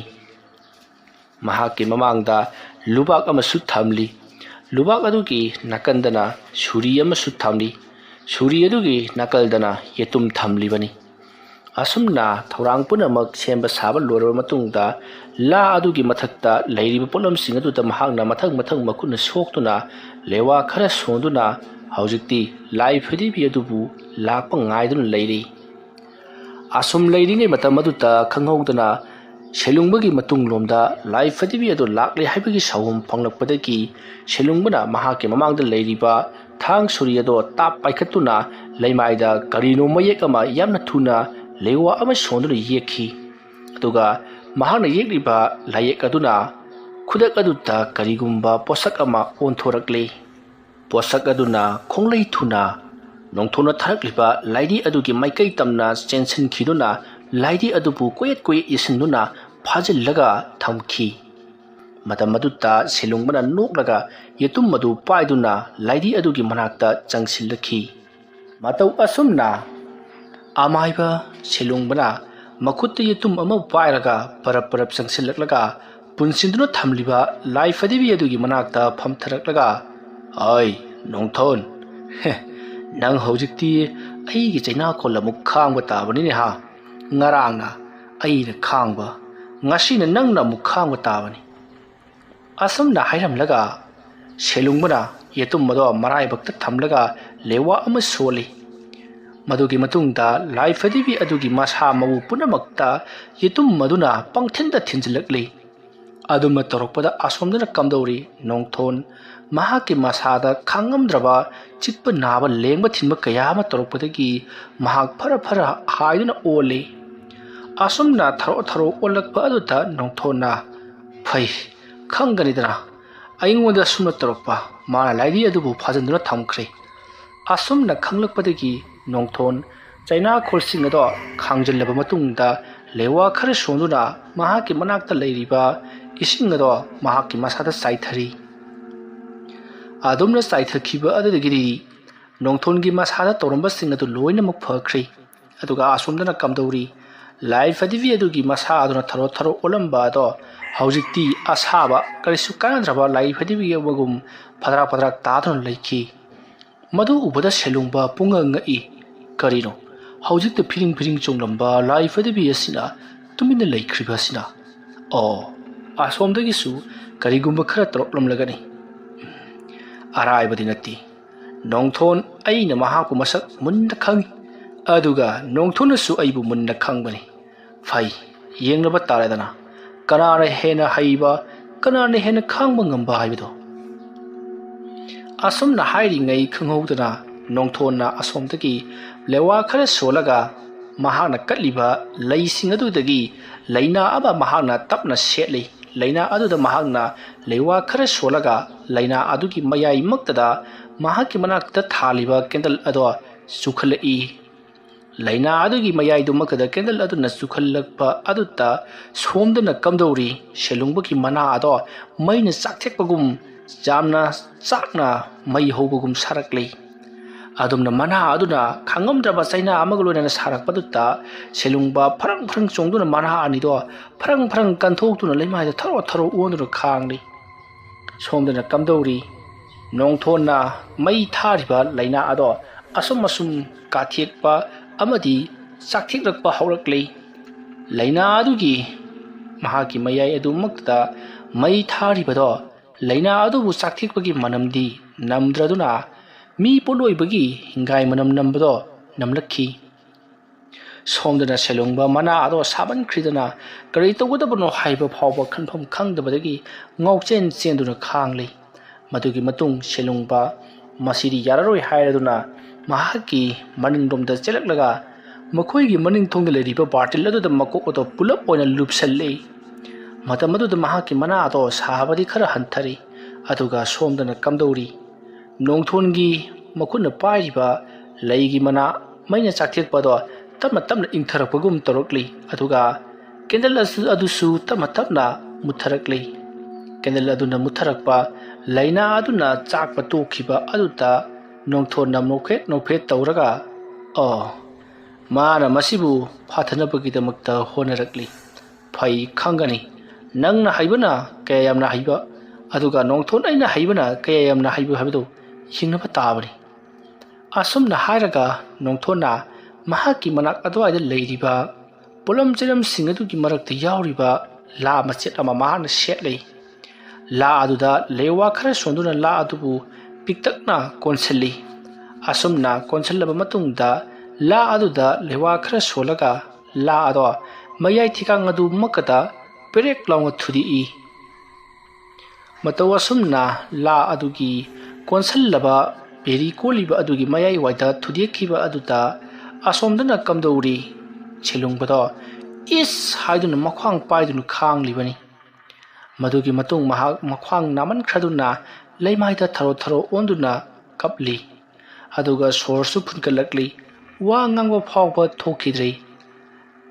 ꯃꯍꯥꯛꯀꯤ ꯃꯃꯥꯡꯗ ꯂꯨꯕꯥꯛ ꯑꯃꯁꯨ ꯊꯝꯂꯤ꯫ ꯂꯨꯕꯥꯛ ꯑꯗꯨꯒꯤ ꯅꯥꯀꯟꯗꯅ ꯁꯨꯔꯤ ꯑꯃꯁꯨ ꯊꯝꯂꯤ, ꯁꯨꯔꯤ ꯑꯗꯨꯒꯤ ꯅꯥꯀꯜꯗꯅ ꯌꯦꯇꯨꯝ ꯊꯝꯂꯤꯕꯅꯤ꯫ ꯑꯁꯨꯝꯅ ꯊꯧꯔꯥꯡ ꯄꯨꯝꯅꯃꯛ ꯁꯦꯝꯕ ꯁꯥꯕ ꯂꯣꯏꯔꯕ ꯃꯇꯨꯡꯗ ꯂꯥ ꯑꯗꯨꯒꯤ ꯃꯊꯛꯇ ꯂꯩꯔꯤꯕ ꯄꯣꯠꯂꯝꯁꯤꯡ ꯑꯗꯨꯗ ꯃꯍꯥꯛꯅ ꯃꯊꯪ ꯃꯈꯨꯠꯅ ꯁꯣꯛꯇꯨꯅ ꯂꯦꯋꯥ ꯈꯔ ꯁꯣꯟꯗꯨꯅ ꯍꯧꯖꯤꯛꯇꯤ ꯂꯥꯏ ꯐꯗꯤꯕꯤ ꯑꯗꯨꯕꯨ ꯂꯥꯛꯄ ꯉꯥꯏꯗꯨꯅ ꯂꯩꯔꯤ꯫ ꯑꯁꯨꯝ ꯂꯩꯔꯤꯉꯩ ꯃꯇꯝ ꯑꯗꯨꯗ ꯈꯪꯍꯧꯗꯅ ꯁꯦꯂꯨꯡꯕꯒꯤ ꯃꯇꯨꯡꯂꯣꯝꯗ ꯂꯥꯏ ꯐꯗꯤꯕꯤ ꯑꯗꯨ ꯂꯥꯛꯂꯦ ꯍꯥꯏꯕꯒꯤ ꯁꯥꯎꯍꯨꯝ ꯐꯪꯂꯛꯄꯗꯒꯤ ꯁꯦꯂꯨꯡꯕꯅ ꯃꯍꯥꯛꯀꯤ ꯃꯃꯥꯡꯗ ꯂꯩꯔꯤꯕ ꯊꯥꯡ ꯁꯨꯔꯤ ꯑꯗꯣ ꯇꯥꯞ ꯄꯥꯏꯈꯠꯇꯨꯅ ꯂꯩꯃꯥꯏꯗ ꯀꯔꯤꯅꯣ ꯃꯌꯦꯛ ꯑꯃ ꯌꯥꯝꯅ ꯊꯨꯅ ꯂꯦꯋꯥ ꯑꯃ ꯁꯣꯟꯗꯨꯅ ꯌꯦꯛꯈꯤ꯫ ꯑꯗꯨꯒ ꯃꯍꯥꯛꯅ ꯌꯦꯛꯂꯤꯕ ꯂꯥꯏꯌꯦꯛ ꯑꯗꯨꯅ ꯈꯨꯗꯛ ꯑꯗꯨꯗ ꯀꯔꯤꯒꯨꯝꯕ ꯄꯣꯠꯁꯛ ꯑꯃ ꯑꯣꯟꯊꯣꯔꯛꯂꯤ꯫ ꯄꯣꯠꯁꯛ ꯑꯗꯨꯅ ꯈꯣꯡꯂꯩ ꯊꯨꯅ ꯅꯣꯡꯊꯣꯟꯅ ꯊꯥꯔꯛꯂꯤꯕ ꯂꯥꯏꯙꯤ ꯑꯗꯨꯒꯤ ꯃꯥꯏꯀꯩ ꯇꯝꯅ ꯆꯦꯟꯁꯤꯟꯈꯤꯗꯨꯅ ꯂꯥꯏꯙꯤ ꯑꯗꯨꯕꯨ ꯀꯣꯌꯦꯠ ꯌꯦꯁꯤꯟꯗꯨꯅ ꯐꯥꯖꯤꯜꯂꯒ ꯊꯝꯈꯤ꯫ ꯃꯇꯝ ꯑꯗꯨꯗ ꯁꯦꯂꯨꯡꯕꯅ ꯅꯣꯛꯂꯒ ꯌꯦꯇꯨꯝ ꯑꯗꯨ ꯄꯥꯏꯗꯨꯅ ꯂꯥꯏꯙꯤ ꯑꯗꯨꯒꯤ ꯃꯅꯥꯛꯇ ꯆꯪꯁꯤꯜꯂꯛꯈꯤ꯫ ꯃꯇꯧ ꯑꯁꯨꯝꯅ ꯑꯃꯥꯏꯕ ꯁꯦꯂꯨꯡꯕꯅ ꯃꯈꯨꯠꯇ ꯌꯦꯇꯨꯝ ꯑꯃ ꯄꯥꯏꯔꯒ ꯄꯔꯞ ꯆꯪꯁꯤꯜꯂꯛꯂꯒ ꯄꯨꯟꯁꯤꯟꯗꯨꯅ ꯊꯝꯂꯤꯕ ꯂꯥꯏ ꯐꯗꯤꯕꯤ ꯑꯗꯨꯒꯤ ꯃꯅꯥꯛꯇ ꯐꯝꯊꯔꯛꯂꯒ, "ꯑꯩ ꯅꯣꯡꯊꯣꯟ, ꯅꯪ ꯍꯧꯖꯤꯛꯇꯤ ꯑꯩꯒꯤ ꯆꯩꯅꯥꯀꯣꯜ ꯑꯃꯨꯛ ꯈꯥꯡꯕ ꯇꯥꯕꯅꯤꯅꯦ ꯍꯥ? ꯉꯔꯥꯡꯅ ꯑꯩꯅ ꯈꯥꯡꯕ, ꯉꯁꯤꯅ ꯅꯪꯅ ꯑꯃꯨꯛ ꯈꯥꯡꯕ ꯇꯥꯕꯅꯤ"꯫ ꯑꯁꯨꯝꯅ ꯍꯥꯏꯔꯝꯂꯒ ꯁꯦꯂꯨꯡꯕꯅ ꯌꯦꯇꯨꯝ ꯑꯗꯣ ꯃꯔꯥꯏꯕꯛꯇ ꯊꯝꯂꯒ ꯂꯦꯋꯥ ꯑꯃ ꯁꯣꯜꯂꯤ꯫ ꯃꯗꯨꯒꯤ ꯃꯇꯨꯡꯗ ꯂꯥꯏ ꯐꯗꯤꯕꯤ ꯑꯗꯨꯒꯤ ꯃꯁꯥ ꯃꯎ ꯄꯨꯝꯅꯃꯛꯇ ꯌꯦꯇꯨꯝ ꯑꯗꯨꯅ ꯄꯪꯊꯤꯟꯗ ꯊꯤꯟꯖꯤꯜꯂꯛꯂꯤ꯫ ꯑꯗꯨꯝꯅ ꯇꯧꯔꯛꯄꯗ ꯑꯁꯣꯝꯗꯅ ꯀꯝꯗꯧꯔꯤ ꯅꯣꯡꯊꯣꯟ ꯃꯍꯥꯛꯀꯤ ꯃꯁꯥꯗ ꯈꯥꯡꯉꯝꯗ꯭ꯔꯕ ꯆꯤꯛꯄ ꯅꯥꯕ ꯂꯦꯡꯕ ꯊꯤꯟꯕ ꯀꯌꯥ ꯑꯃ ꯇꯧꯔꯛꯄꯗꯒꯤ ꯃꯍꯥꯛ ꯐꯔ ꯍꯥꯏꯗꯨꯅ ꯑꯣꯜꯂꯤ꯫ ꯑꯁꯨꯝꯅ ꯊꯔꯣ ꯑꯣꯜꯂꯛꯄ ꯑꯗꯨꯗ ꯅꯣꯡꯊꯣꯟꯅ, "ꯐꯩ, ꯈꯪꯒꯅꯤꯗꯅ ꯑꯩꯉꯣꯟꯗ ꯑꯁꯨꯝꯅ ꯇꯧꯔꯛꯄ ꯃꯥꯅ ꯂꯥꯏꯙꯤ ꯑꯗꯨꯕꯨ ꯐꯥꯖꯤꯟꯗꯨꯅ ꯊꯝꯈ꯭ꯔꯦ"꯫ ꯑꯁꯨꯝꯅ ꯈꯪꯂꯛꯄꯗꯒꯤ ꯅꯣꯡꯊꯣꯟ ꯆꯩꯅꯥꯈꯣꯜꯁꯤꯡ ꯑꯗꯣ ꯈꯥꯡꯖꯤꯜꯂꯕ ꯃꯇꯨꯡꯗ ꯂꯦꯋꯥ ꯈꯔ ꯁꯣꯟꯗꯨꯅ ꯃꯍꯥꯛꯀꯤ ꯃꯅꯥꯛꯇ ꯂꯩꯔꯤꯕ ꯏꯁꯤꯡ ꯑꯗꯣ ꯃꯍꯥꯛꯀꯤ ꯃꯁꯥꯗ ꯆꯥꯏꯊꯔꯤ꯫ ꯑꯗꯨꯝꯅ ꯆꯥꯏꯊꯈꯤꯕ ꯑꯗꯨꯗꯒꯤꯗꯤ ꯅꯣꯡꯊꯣꯟꯒꯤ ꯃꯁꯥꯗ ꯇꯧꯔꯝꯕꯁꯤꯡ ꯑꯗꯨ ꯂꯣꯏꯅꯃꯛ ꯐꯈ꯭ꯔꯦ꯫ ꯑꯗꯨꯒ ꯑꯁꯣꯝꯗꯅ ꯀꯝꯗꯧꯔꯤ ꯂꯥꯏ ꯐꯗꯤꯕꯤ ꯑꯗꯨꯒꯤ ꯃꯁꯥ ꯑꯗꯨꯅ ꯊꯔꯣ ꯑꯣꯜꯂꯝꯕ ꯑꯗꯣ ꯍꯧꯖꯤꯛꯇꯤ ꯑꯁꯥꯕ ꯀꯔꯤꯁꯨ ꯀꯥꯟꯅꯗ꯭ꯔꯕ ꯂꯥꯏ ꯐꯗꯤꯕꯤ ꯑꯃꯒꯨꯝ ꯐꯗ꯭ꯔꯥꯛ ꯇꯥꯗꯨꯅ ꯂꯩꯈꯤ꯫ ꯃꯗꯨ ꯎꯕꯗ ꯁꯦꯂꯨꯡꯕ ꯄꯨꯡꯉꯛ ꯉꯛꯏ꯫ ꯀꯔꯤꯅꯣ ꯍꯧꯖꯤꯛꯇ ꯐꯤꯔꯤꯡ ꯆꯣꯡꯂꯝꯕ ꯂꯥꯏ ꯐꯗꯤꯕꯤ ꯑꯁꯤꯅ ꯇꯨꯃꯤꯟꯅ ꯂꯩꯈ꯭ꯔꯤꯕ ꯑꯁꯤꯅ? ꯑꯁꯣꯝꯗꯒꯤꯁꯨ ꯀꯔꯤꯒꯨꯝꯕ ꯈꯔ ꯇꯧꯔꯛꯂꯝꯂꯒꯅꯤ꯫ ꯑꯔꯥꯏꯕꯗꯤ ꯅꯠꯇꯦ꯫ ꯅꯣꯡꯊꯣꯟ ꯑꯩꯅ ꯃꯍꯥꯛꯄꯨ ꯃꯁꯛ ꯃꯨꯟꯅ ꯈꯪꯏ, ꯑꯗꯨꯒ ꯅꯣꯡꯊꯣꯟꯅꯁꯨ ꯑꯩꯕꯨ ꯃꯨꯟꯅ ꯈꯪꯕꯅꯤ꯫ ꯐꯩ, ꯌꯦꯡꯅꯕ ꯇꯥꯔꯦꯗꯅ ꯀꯅꯥꯅ ꯍꯦꯟꯅ ꯍꯩꯕ, ꯀꯅꯥꯅ ꯍꯦꯟꯅ ꯈꯥꯡꯕ ꯉꯝꯕ ꯍꯥꯏꯕꯗꯣ꯫ ꯑꯁꯨꯝꯅ ꯍꯥꯏꯔꯤꯉꯩ ꯈꯪꯍꯧꯗꯅ ꯅꯣꯡꯊꯣꯟꯅ ꯑꯁꯣꯝꯗꯒꯤ ꯂꯦꯋꯥ ꯈꯔ ꯁꯣꯜꯂꯒ mahakna katliba leising adudagi leina aba mahakna tapna setli leina aduda mahakna lewa khara solaga leina adugi mayai maktada mahakki manakta thaliba candle ado sukhalai leina adugi mayai du makada candle aduna sukhalakpa adutta somdana kamdori shelungbaki mana ado maina sakthekpagum jamna sakna mai hobugum sarakli adumna mana aduna khangamdraba chaina amagloina sarakpadutta selungba pharang pharang chongduna mana anido pharang pharang kanthokduna leimai da tharo tharo onduna khangli somdana kamdori nongthonna mai thariba leina ado asum asum kathekpa amadi sakthekrakpa haurakli leina adugi mahaki mayai adu makta mai tharibado leina adubu sakthekpagi manamdi namdraduna mi poloibagi hingai manam nambado namlakhi somdana selungba mana ado saban khridana kari tawgadabano haiba phawba khanpham khangdabadagi ngauchen chenduna khangli madugi matung selungba masiri yararoi hairaduna mahaki maningdomda chelaklaga makoigi maning thongda leriba bartil aduda makok odo pulap oina lupsalle matam aduda mahaki mana ado sahabadi khara hanthari aduga somdana kamdori nongthongi makunna pairiba leigi mana maina sakthekpado tamna tamna ingtharakpagum torokli aduga candle adusu tamna tamna mutharakli candle aduna mutharakpa leina aduna chakpa tokhiba aduta nongthon namnokhet nokphet tawraga mana masibu phathanapagidamukta honarakli phai khangani nangna haibana kayamna haiba aduga nongthon aina haibana kayamna haibu habdo hingnaba tabani asumna hairaga nongthona mahaki manak adwaida leiriba polam cheram singadugi marakta yauriba la machet ama mahana setlei la aduda lewa khara sonduna la adubu piktakna konselli asumna konsellaba matungda la aduda lewa khara solaga la ado mayai thikang adu makada perek lawnga thudi matawasumna la adugi konsellaba peri koliba adugi mayai waida thudekhiba aduda asomdana kamdori chelungbado is haiduna makhwang paiduna khanglibani madugi matung mahak makhwang naman khraduna leimaida tharo tharo onduna kapli aduga sorsu phunkalakli wa ngangwa phawba thokidrei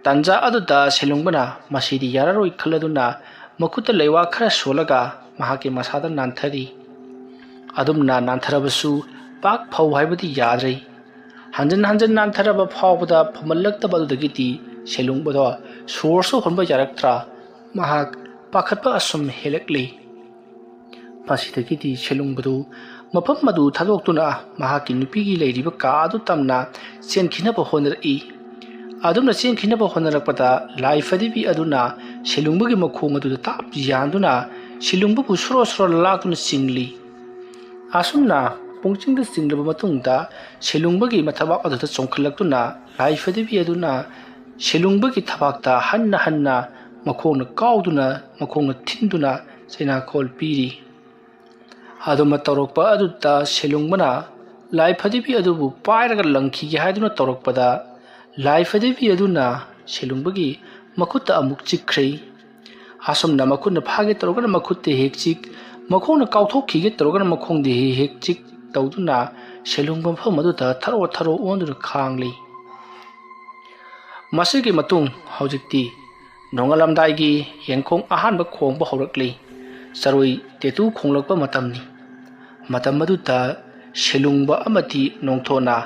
tanja aduda selungbana masidi yararoi khaladuna makuta leiwa khara solaga mahaki masada nanthari adumna nantharabasu pak phau haibadi yadrei hanjan hanjan nantharaba phawbada phamallakta badudagiti selungbado sorsu honba yaraktra mahak pakhatpa asum helakli pasidagiti selungbadu mafam madu thadoktuna mahaki nupigi leiriba ka adu tamna chenkhinaba honari adumna chenkhinaba honarakpada laifadibi aduna selungbagi makhong adu tap yanduna selungbu sro sro lakuna singli asumna pungchingda singlaba matungda selungbagi mathabak aduda chongkhlaktuna laifadibi aduna selungbagi thabakta hanna hanna makhongna kauduna makhongna thinduna chaina khol piri aduma torokpa aduta selungbana laifadibi adubu pairaga langkhigi haiduna torokpada laifadibi aduna selungbagi makutta amuk chikrei asumna makutna phage torogana makutte hekchik makhongna kauthokkhige torogana makhongde hekchik tawduna selungbam phamaduda tharo tharo onduna khangli masigi matung haujikti nongalamdaigi yengkhong ahanba khongba horakli saroi tetu khonglakpa matamni matam aduda selungba amati nongthona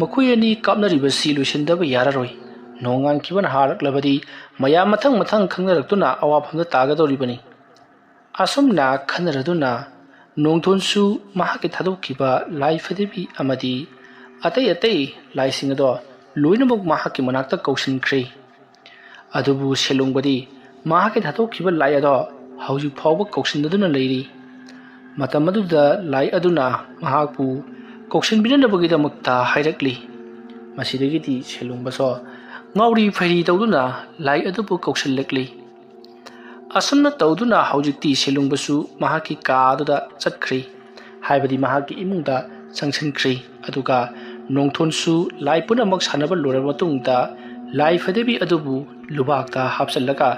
makhuyani kapnariba silusindaba yararoi nongan kiban haraklabadi maya mathang mathang khangnarakuna awaphamda tagadoribani asumna khanaraduna nongthonsu mahaki thadokkiba laifadibi amadi atai atai laisingado loinamuk mahaki manakta kausinkhre adubu selungbadi mahaki thadokkiba lai ado hauji phawba kausindaduna leiri matam aduda lai aduna mahakpu kausinbinanabagidamukta hairakli masidagiti selungbaso ngauri phari tawduna lai adubu kausinlakli asumna tawduna haujikti selungbasu mahaki ka aduda chatkri haibadi mahaki imungda changsankhri aduga nongthonsu lai punamak sanaba loraba matungda ꯂꯥꯏ ꯐꯗꯤꯕꯤ ꯑꯗꯨꯕꯨ ꯂꯨꯕꯥꯛꯇ ꯍꯥꯞꯆꯜꯂꯒ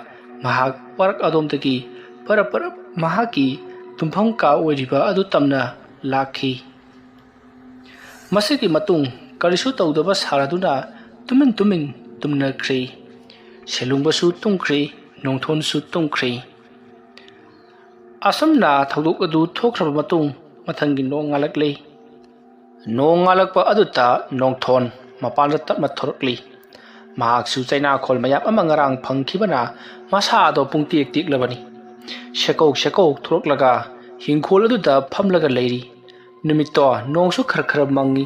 ꯃꯍꯥꯛ ꯋꯥꯔꯛ ꯑꯗꯣꯝꯗꯒꯤ ꯄꯔꯞ ꯄꯔꯞ ꯃꯍꯥꯛꯀꯤ ꯇꯨꯝꯐꯝ ꯀꯥ ꯑꯣꯏꯔꯤꯕ ꯑꯗꯨ ꯇꯝꯅ ꯂꯥꯛꯈꯤ꯫ ꯃꯁꯤꯒꯤ ꯃꯇꯨꯡ ꯀꯔꯤꯁꯨ ꯇꯧꯗꯕ ꯁꯥꯔꯗꯨꯅ ꯇꯨꯃꯤꯟ ꯇꯨꯃꯤꯟ ꯇꯨꯝꯅꯈ꯭ꯔꯤ꯫ ꯁꯦꯂꯨꯡꯕꯁꯨ ꯇꯨꯝꯈ꯭ꯔꯤ, ꯅꯣꯡꯊꯣꯟꯁꯨ ꯇꯨꯝꯈ꯭ꯔꯤ꯫ ꯑꯁꯨꯝꯅ ꯊꯧꯗꯣꯛ ꯑꯗꯨ ꯊꯣꯛꯈ꯭ꯔꯕ ꯃꯇꯨꯡ ꯃꯊꯪꯒꯤ ꯅꯣꯡ ꯉꯥꯜꯂꯛꯂꯤ꯫ ꯅꯣꯡ ꯉꯥꯜꯂꯛꯄ ꯑꯗꯨꯗ ꯅꯣꯡꯊꯣꯟ ꯃꯄꯥꯟꯗ ꯇꯞꯅ ꯊꯣꯔꯛꯂꯤ꯫ ꯃꯍꯥꯛꯁꯨ ꯆꯩꯅꯥꯈꯣꯜ ꯃꯌꯥꯝ ꯑꯃ ꯉꯔꯥꯡ ꯐꯪꯈꯤꯕꯅ ꯃꯁꯥꯗꯣ ꯄꯨꯡꯇꯦꯛ ꯇꯦꯛꯂꯕꯅꯤ꯫ ꯁꯦꯀꯧ ꯁꯦꯀꯧ ꯊꯣꯔꯛꯂꯒ ꯍꯤꯡꯈꯣꯜ ꯑꯗꯨꯗ ꯐꯝꯂꯒ ꯂꯩꯔꯤ꯫ ꯅꯨꯃꯤꯠꯇꯣ ꯅꯣꯡꯁꯨ ꯈꯔ ꯈꯔ ꯃꯪꯉꯤ꯫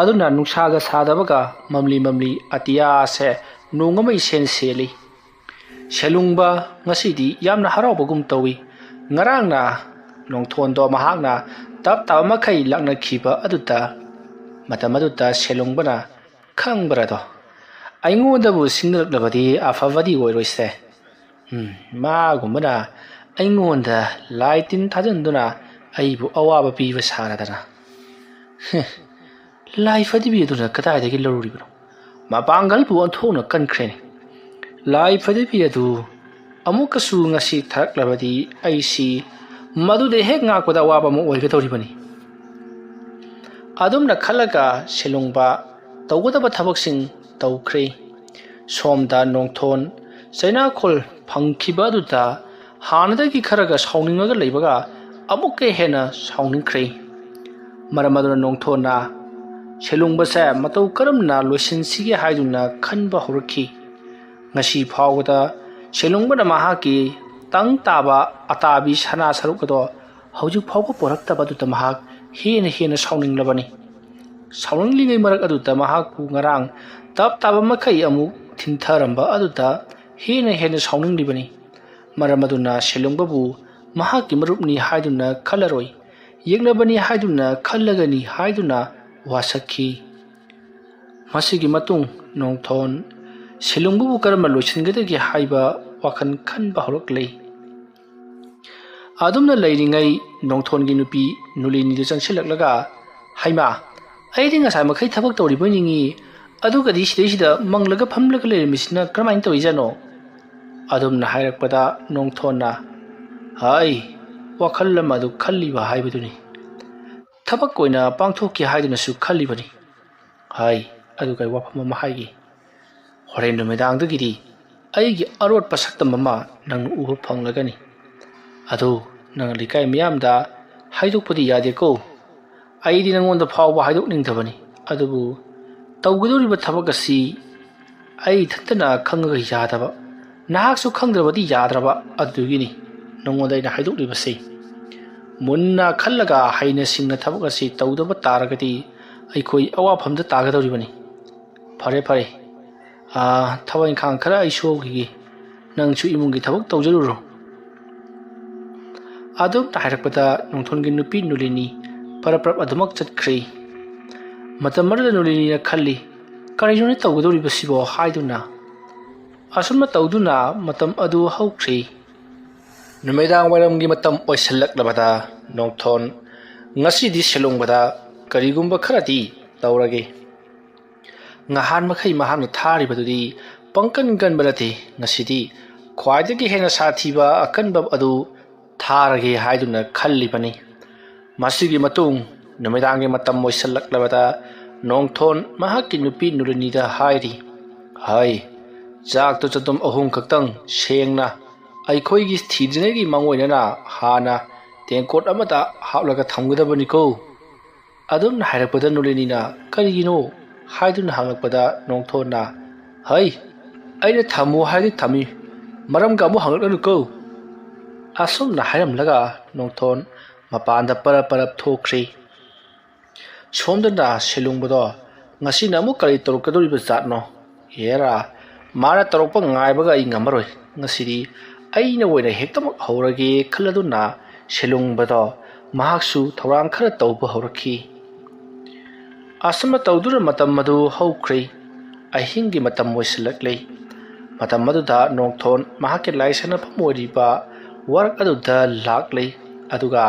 ꯑꯗꯨꯅ ꯅꯨꯡꯁꯥꯒ ꯁꯥꯗꯕꯒ ꯃꯝꯂꯤ ꯃꯝꯂꯤ ꯑꯇꯤꯌꯥꯁꯦ ꯅꯣꯡ ꯑꯃ ꯏꯁꯦꯟ ꯁꯦꯜꯂꯤ꯫ ꯁꯦꯂꯨꯡꯕ ꯉꯁꯤꯗꯤ ꯌꯥꯝꯅ ꯍꯔꯥꯎꯕꯒꯨꯝ ꯇꯧꯏ꯫ ꯉꯔꯥꯡꯅ ꯅꯣꯡꯊꯣꯟꯗꯣ ꯃꯍꯥꯛꯅ ꯇꯞ ꯇꯥꯕ ꯃꯈꯩ ꯂꯥꯛꯅꯈꯤꯕ ꯑꯗꯨꯗ ꯃꯇꯝ ꯑꯗꯨꯗ ꯁꯦꯂꯨꯡꯕꯅ ꯈꯪꯕ꯭ꯔꯗꯣ ꯑꯩꯉꯣꯟꯗꯕꯨ ꯁꯤꯡꯅꯔꯛꯂꯕꯗꯤ ꯑꯐꯕꯗꯤ ꯑꯣꯏꯔꯣꯏꯁꯦ꯫ ꯃꯥꯒꯨꯝꯕꯅ ꯑꯩꯉꯣꯟꯗ ꯂꯥꯏ ꯇꯤꯟ ꯊꯥꯖꯤꯟꯗꯨꯅ ꯑꯩꯕꯨ ꯑꯋꯥꯕ ꯄꯤꯕ ꯁꯥꯔꯗꯅ ꯂꯥꯏ ꯐꯗꯤꯕꯤ ꯑꯗꯨꯅ ꯀꯗꯥꯏꯗꯒꯤ ꯂꯧꯔꯨꯔꯤꯕꯅꯣ? ꯃꯄꯥꯡꯒꯜꯕꯨ ꯑꯣꯟꯊꯣꯛꯅ ꯀꯟꯈ꯭ꯔꯦꯅꯦ꯫ ꯂꯥꯏ ꯐꯗꯤꯕꯤ ꯑꯗꯨ ꯑꯃꯨꯛꯀꯁꯨ ꯉꯁꯤ ꯊꯥꯔꯛꯂꯕꯗꯤ ꯑꯩꯁꯤ ꯃꯗꯨꯗ ꯍꯦꯛ ꯉꯥꯛꯄꯗ ꯑꯋꯥꯕ ꯑꯃ ꯑꯣꯏꯒꯗꯧꯔꯤꯕꯅꯤ꯫ ꯑꯗꯨꯝꯅ ꯈꯜꯂꯒ ꯁꯦꯂꯨꯡꯕ ꯇꯧꯒꯗꯕ ꯊꯕꯛꯁꯤꯡ ꯇꯧꯈ꯭ꯔꯦ꯫ ꯁꯣꯝꯗ ꯅꯣꯡꯊꯣꯟ ꯆꯩꯅꯥꯈꯣꯜ ꯐꯪꯈꯤꯕ ꯑꯗꯨꯗ ꯍꯥꯟꯅꯗꯒꯤ ꯈꯔꯒ ꯁꯥꯎꯅꯤꯡꯉꯒ ꯂꯩꯕꯒ ꯑꯃꯨꯛꯀ ꯍꯦꯟꯅ ꯁꯥꯎꯅꯤꯡꯈ꯭ꯔꯦ꯫ ꯃꯔꯝ ꯑꯗꯨꯅ ꯅꯣꯡꯊꯣꯟꯅ ꯁꯦꯂꯨꯡꯕꯁꯦ ꯃꯇꯧ ꯀꯔꯝꯅ ꯂꯣꯏꯁꯤꯟꯁꯤꯒꯦ ꯍꯥꯏꯗꯨꯅ ꯈꯟꯕ ꯍꯧꯔꯛꯈꯤ꯫ ꯉꯁꯤ ꯐꯥꯎꯕꯗ ꯁꯦꯂꯨꯡꯕꯅ ꯃꯍꯥꯛꯀꯤ ꯇꯪ ꯇꯥꯕ ꯑꯇꯥꯕꯤ ꯁꯅꯥ ꯁꯔꯨꯛ ꯑꯗꯣ ꯍꯧꯖꯤꯛ ꯐꯥꯎꯕ ꯄꯣꯔꯛꯇꯕ ꯑꯗꯨꯗ ꯃꯍꯥꯛ ꯍꯦꯟꯅ ꯁꯥꯎꯅꯤꯡꯂꯕꯅꯤ꯫ ꯁꯥꯎꯅꯤꯡꯂꯤꯉꯩ ꯃꯔꯛ ꯑꯗꯨꯗ ꯃꯍꯥꯛꯄꯨ ꯉꯔꯥꯡ ꯇꯞ ꯇꯥꯕ ꯃꯈꯩ ꯑꯃꯨꯛ ꯊꯤꯟꯊꯔꯝꯕ ꯑꯗꯨꯗ ꯍꯦꯟꯅ ꯁꯥꯎꯅꯤꯡꯂꯤꯕꯅꯤ꯫ ꯃꯔꯝ ꯑꯗꯨꯅ ꯁꯦꯂꯨꯡꯕꯕꯨ ꯃꯍꯥꯛꯀꯤ ꯃꯔꯨꯞꯅꯤ ꯍꯥꯏꯗꯨꯅ ꯈꯜꯂꯔꯣꯏ, ꯌꯦꯛꯅꯕꯅꯤ ꯍꯥꯏꯗꯨꯅ ꯈꯜꯂꯒꯅꯤ ꯍꯥꯏꯗꯨꯅ ꯋꯥꯁꯛꯈꯤ꯫ ꯃꯁꯤꯒꯤ ꯃꯇꯨꯡ ꯅꯣꯡꯊꯣꯟ ꯁꯦꯂꯨꯡꯕꯕꯨ ꯀꯔꯝꯅ ꯂꯣꯏꯁꯤꯟꯒꯗꯒꯦ ꯍꯥꯏꯕ ꯋꯥꯈꯜ ꯈꯟꯕ ꯍꯧꯔꯛꯂꯤ꯫ ꯑꯗꯨꯝꯅ ꯂꯩꯔꯤꯉꯩ ꯅꯣꯡꯊꯣꯟꯒꯤ ꯅꯨꯄꯤ ꯅꯨꯂꯤꯅꯤꯗꯨ ꯆꯪꯁꯤꯜꯂꯛꯂꯒ ꯍꯩꯃꯥ, ꯑꯩꯗꯤ ꯉꯁꯥꯏ ꯃꯈꯩ ꯊꯕꯛ ꯇꯧꯔꯤꯕꯣꯏ ꯅꯤꯡꯉꯤ, ꯑꯗꯨꯒꯗꯤ ꯁꯤꯗꯩꯁꯤꯗ ꯃꯪꯂꯒ ꯐꯝꯂꯒ ꯂꯩꯔꯝꯃꯤꯁꯤꯅ ꯀꯔꯝꯍꯥꯏꯅ ꯇꯧꯔꯤꯖꯥꯠꯅꯣ? ꯑꯗꯨꯝꯅ ꯍꯥꯏꯔꯛꯄꯗ ꯅꯣꯡꯊꯣꯟꯅ ꯍꯩ, ꯋꯥꯈꯜ ꯑꯃ ꯑꯗꯨ ꯈꯜꯂꯤꯕ ꯍꯥꯏꯕꯗꯨꯅꯤ꯫ ꯊꯕꯛ ꯑꯣꯏꯅ ꯄꯥꯡꯊꯣꯛꯀꯦ ꯍꯥꯏꯗꯨꯅꯁꯨ ꯈꯜꯂꯤꯕꯅꯤ꯫ ꯍꯩ, ꯑꯗꯨꯒ ꯋꯥꯐꯝ ꯑꯃ ꯍꯥꯏꯒꯦ꯫ ꯍꯣꯔꯦꯟ ꯅꯨꯃꯤꯗꯥꯡꯗꯒꯤꯗꯤ ꯑꯩꯒꯤ ꯑꯔꯣꯠꯄ ꯁꯛꯇꯝ ꯑꯃ ꯅꯪꯅ ꯎꯕ ꯐꯪꯂꯒꯅꯤ꯫ ꯑꯗꯨ ꯅꯪ ꯂꯩꯀꯥꯏ ꯃꯤꯌꯥꯝꯗ ꯍꯥꯏꯗꯣꯛꯄꯗꯤ ꯌꯥꯗꯦꯀꯣ꯫ ꯑꯩꯗꯤ ꯅꯉꯣꯟꯗ ꯐꯥꯎꯕ ꯍꯥꯏꯗꯣꯛꯅꯤꯡꯗꯕꯅꯤ, ꯑꯗꯨꯕꯨ ꯇꯧꯒꯗꯧꯔꯤꯕ ꯊꯕꯛ ꯑꯁꯤ ꯑꯩ ꯏꯊꯟꯇꯅ ꯈꯪꯉꯒ ꯌꯥꯗꯕ, ꯅꯍꯥꯛꯁꯨ ꯈꯪꯗ꯭ꯔꯕꯗꯤ ꯌꯥꯗ꯭ꯔꯕ ꯑꯗꯨꯗꯨꯒꯤꯅꯤ ꯅꯉꯣꯟꯗ ꯑꯩꯅ ꯍꯥꯏꯗꯣꯛꯂꯤꯕꯁꯤ꯫ ꯃꯨꯟꯅ ꯈꯜꯂꯒ ꯍꯩꯅ ꯁꯤꯡꯅ ꯊꯕꯛ ꯑꯁꯤ ꯇꯧꯗꯕ ꯇꯥꯔꯒꯗꯤ ꯑꯩꯈꯣꯏ ꯑꯋꯥꯐꯝꯗ ꯇꯥꯒꯗꯧꯔꯤꯕꯅꯤ꯫ ꯐꯔꯦ, ꯊꯕꯛ ꯏꯪꯈꯥꯡ ꯈꯔ ꯑꯩ ꯁꯨꯍꯧꯈꯤꯒꯦ, ꯅꯪꯁꯨ ꯏꯃꯨꯡꯒꯤ ꯊꯕꯛ ꯇꯧꯖꯔꯨꯔꯣ꯫ ꯑꯗꯨꯝꯅ ꯍꯥꯏꯔꯛꯄꯗ ꯅꯣꯡꯊꯣꯟꯒꯤ ꯅꯨꯄꯤ ꯅꯨꯂꯤꯅꯤ ꯄꯔꯞ ꯑꯗꯨꯃꯛ ꯆꯠꯈ꯭ꯔꯤ꯫ ꯃꯇꯝ ꯑꯗꯨꯗ ꯅꯨꯂꯤꯅꯤꯅ ꯈꯜꯂꯤ, ꯀꯔꯤꯅꯣꯅꯦ ꯇꯧꯒꯗꯧꯔꯤꯕꯁꯤꯕꯣ ꯍꯥꯏꯗꯨꯅ꯫ ꯑꯁꯨꯝꯅ ꯇꯧꯗꯨꯅ ꯃꯇꯝ ꯑꯗꯨ ꯍꯧꯈ꯭ꯔꯤ꯫ ꯅꯨꯃꯤꯗꯥꯡ ꯋꯥꯏꯔꯝꯒꯤ ꯃꯇꯝ ꯑꯣꯏꯁꯤꯜꯂꯛꯂꯕꯗ ꯅꯣꯡꯊꯣꯟ ꯉꯁꯤꯗꯤ ꯁꯦꯂꯨꯡꯕꯗ ꯀꯔꯤꯒꯨꯝꯕ ꯈꯔꯗꯤ ꯇꯧꯔꯒꯦ꯫ ꯉꯍꯥꯟ ꯃꯈꯩ ꯃꯍꯥꯛꯅ ꯊꯥꯔꯤꯕꯗꯨꯗꯤ ꯄꯪꯀꯟ ꯀꯟꯕ ꯅꯠꯇꯦ, ꯉꯁꯤꯗꯤ ꯈ꯭ꯋꯥꯏꯗꯒꯤ ꯍꯦꯟꯅ ꯁꯥꯊꯤꯕ ꯑꯀꯟꯕ ꯑꯗꯨ ꯊꯥꯔꯒꯦ ꯍꯥꯏꯗꯨꯅ ꯈꯜꯂꯤꯕꯅꯤ꯫ ꯃꯁꯤꯒꯤ ꯃꯇꯨꯡ ꯅꯨꯃꯤꯗꯥꯡꯒꯤ ꯃꯇꯝ ꯑꯣꯏꯁꯤꯜꯂꯛꯂꯕꯗ ꯅꯣꯡꯊꯣꯟ ꯃꯍꯥꯛꯀꯤ ꯅꯨꯄꯤ ꯅꯨꯂꯤꯅꯤꯗ ꯍꯥꯏꯔꯤ, ꯍꯩ, ꯆꯥꯛꯇꯨ ꯆꯗꯨꯝ 3 ꯈꯛꯇꯪ ꯁꯦꯡꯅ ꯑꯩꯈꯣꯏꯒꯤ ꯊꯤꯗ꯭ꯔꯤꯉꯩꯒꯤ ꯃꯥꯡꯑꯣꯏꯅꯅ ꯍꯥꯟꯅ ꯇꯦꯡꯀꯣꯠ ꯑꯃꯗ ꯍꯥꯞꯂꯒ ꯊꯝꯒꯗꯕꯅꯤꯀꯣ꯫ ꯑꯗꯨꯝꯅ ꯍꯥꯏꯔꯛꯄꯗ ꯅꯨꯂꯤꯅꯤꯅ ꯀꯔꯤꯒꯤꯅꯣ ꯍꯥꯏꯗꯨꯅ ꯍꯪꯂꯛꯄꯗ ꯅꯣꯡꯊꯣꯟꯅ ꯍꯩ, ꯑꯩꯅ ꯊꯝꯃꯨ ꯍꯥꯏꯔꯗꯤ ꯊꯝꯃꯤ, ꯃꯔꯝꯒ ꯑꯃꯨꯛ ꯍꯪꯂꯛꯂꯅꯨꯀꯣ꯫ ꯑꯁꯨꯝꯅ ꯍꯥꯏꯔꯝꯂꯒ ꯅꯣꯡꯊꯣꯟ ꯃꯄꯥꯟꯗ ꯄꯔꯞ ꯊꯣꯛꯈ꯭ꯔꯤ꯫ ꯁꯣꯝꯗꯅ ꯁꯦꯂꯨꯡꯕꯗꯣ ꯉꯁꯤꯅ ꯑꯃꯨꯛ ꯀꯔꯤ ꯇꯧꯔꯛꯀꯗꯧꯔꯤꯕ ꯖꯥꯠꯅꯣ? ꯍꯦꯔꯥ, ꯃꯥꯅ ꯇꯧꯔꯛꯄ ꯉꯥꯏꯕꯒ ꯑꯩ ꯉꯝꯃꯔꯣꯏ, ꯉꯁꯤꯗꯤ ꯑꯩꯅ ꯑꯣꯏꯅ ꯍꯦꯛꯇꯃꯛ ꯍꯧꯔꯒꯦ ꯈꯜꯂꯗꯨꯅ ꯁꯦꯂꯨꯡꯕꯗꯣ ꯃꯍꯥꯛꯁꯨ ꯊꯧꯔꯥꯡ ꯈꯔ ꯇꯧꯕ ꯍꯧꯔꯛꯈꯤ꯫ ꯑꯁꯨꯝꯅ ꯇꯧꯗꯨꯅ ꯃꯇꯝ ꯑꯗꯨ ꯍꯧꯈ꯭ꯔꯤ꯫ ꯑꯍꯤꯡꯒꯤ ꯃꯇꯝ ꯑꯣꯏꯁꯤꯜꯂꯛꯂꯤ꯫ ꯃꯇꯝ ꯑꯗꯨꯗ ꯅꯣꯡꯊꯣꯟ ꯃꯍꯥꯛꯀꯤ ꯂꯥꯏ ꯁꯥꯟꯅꯐꯝ ꯑꯣꯏꯔꯤꯕ ꯋꯥꯔꯛ ꯑꯗꯨꯗ ꯂꯥꯛꯂꯤ꯫ ꯑꯗꯨꯒ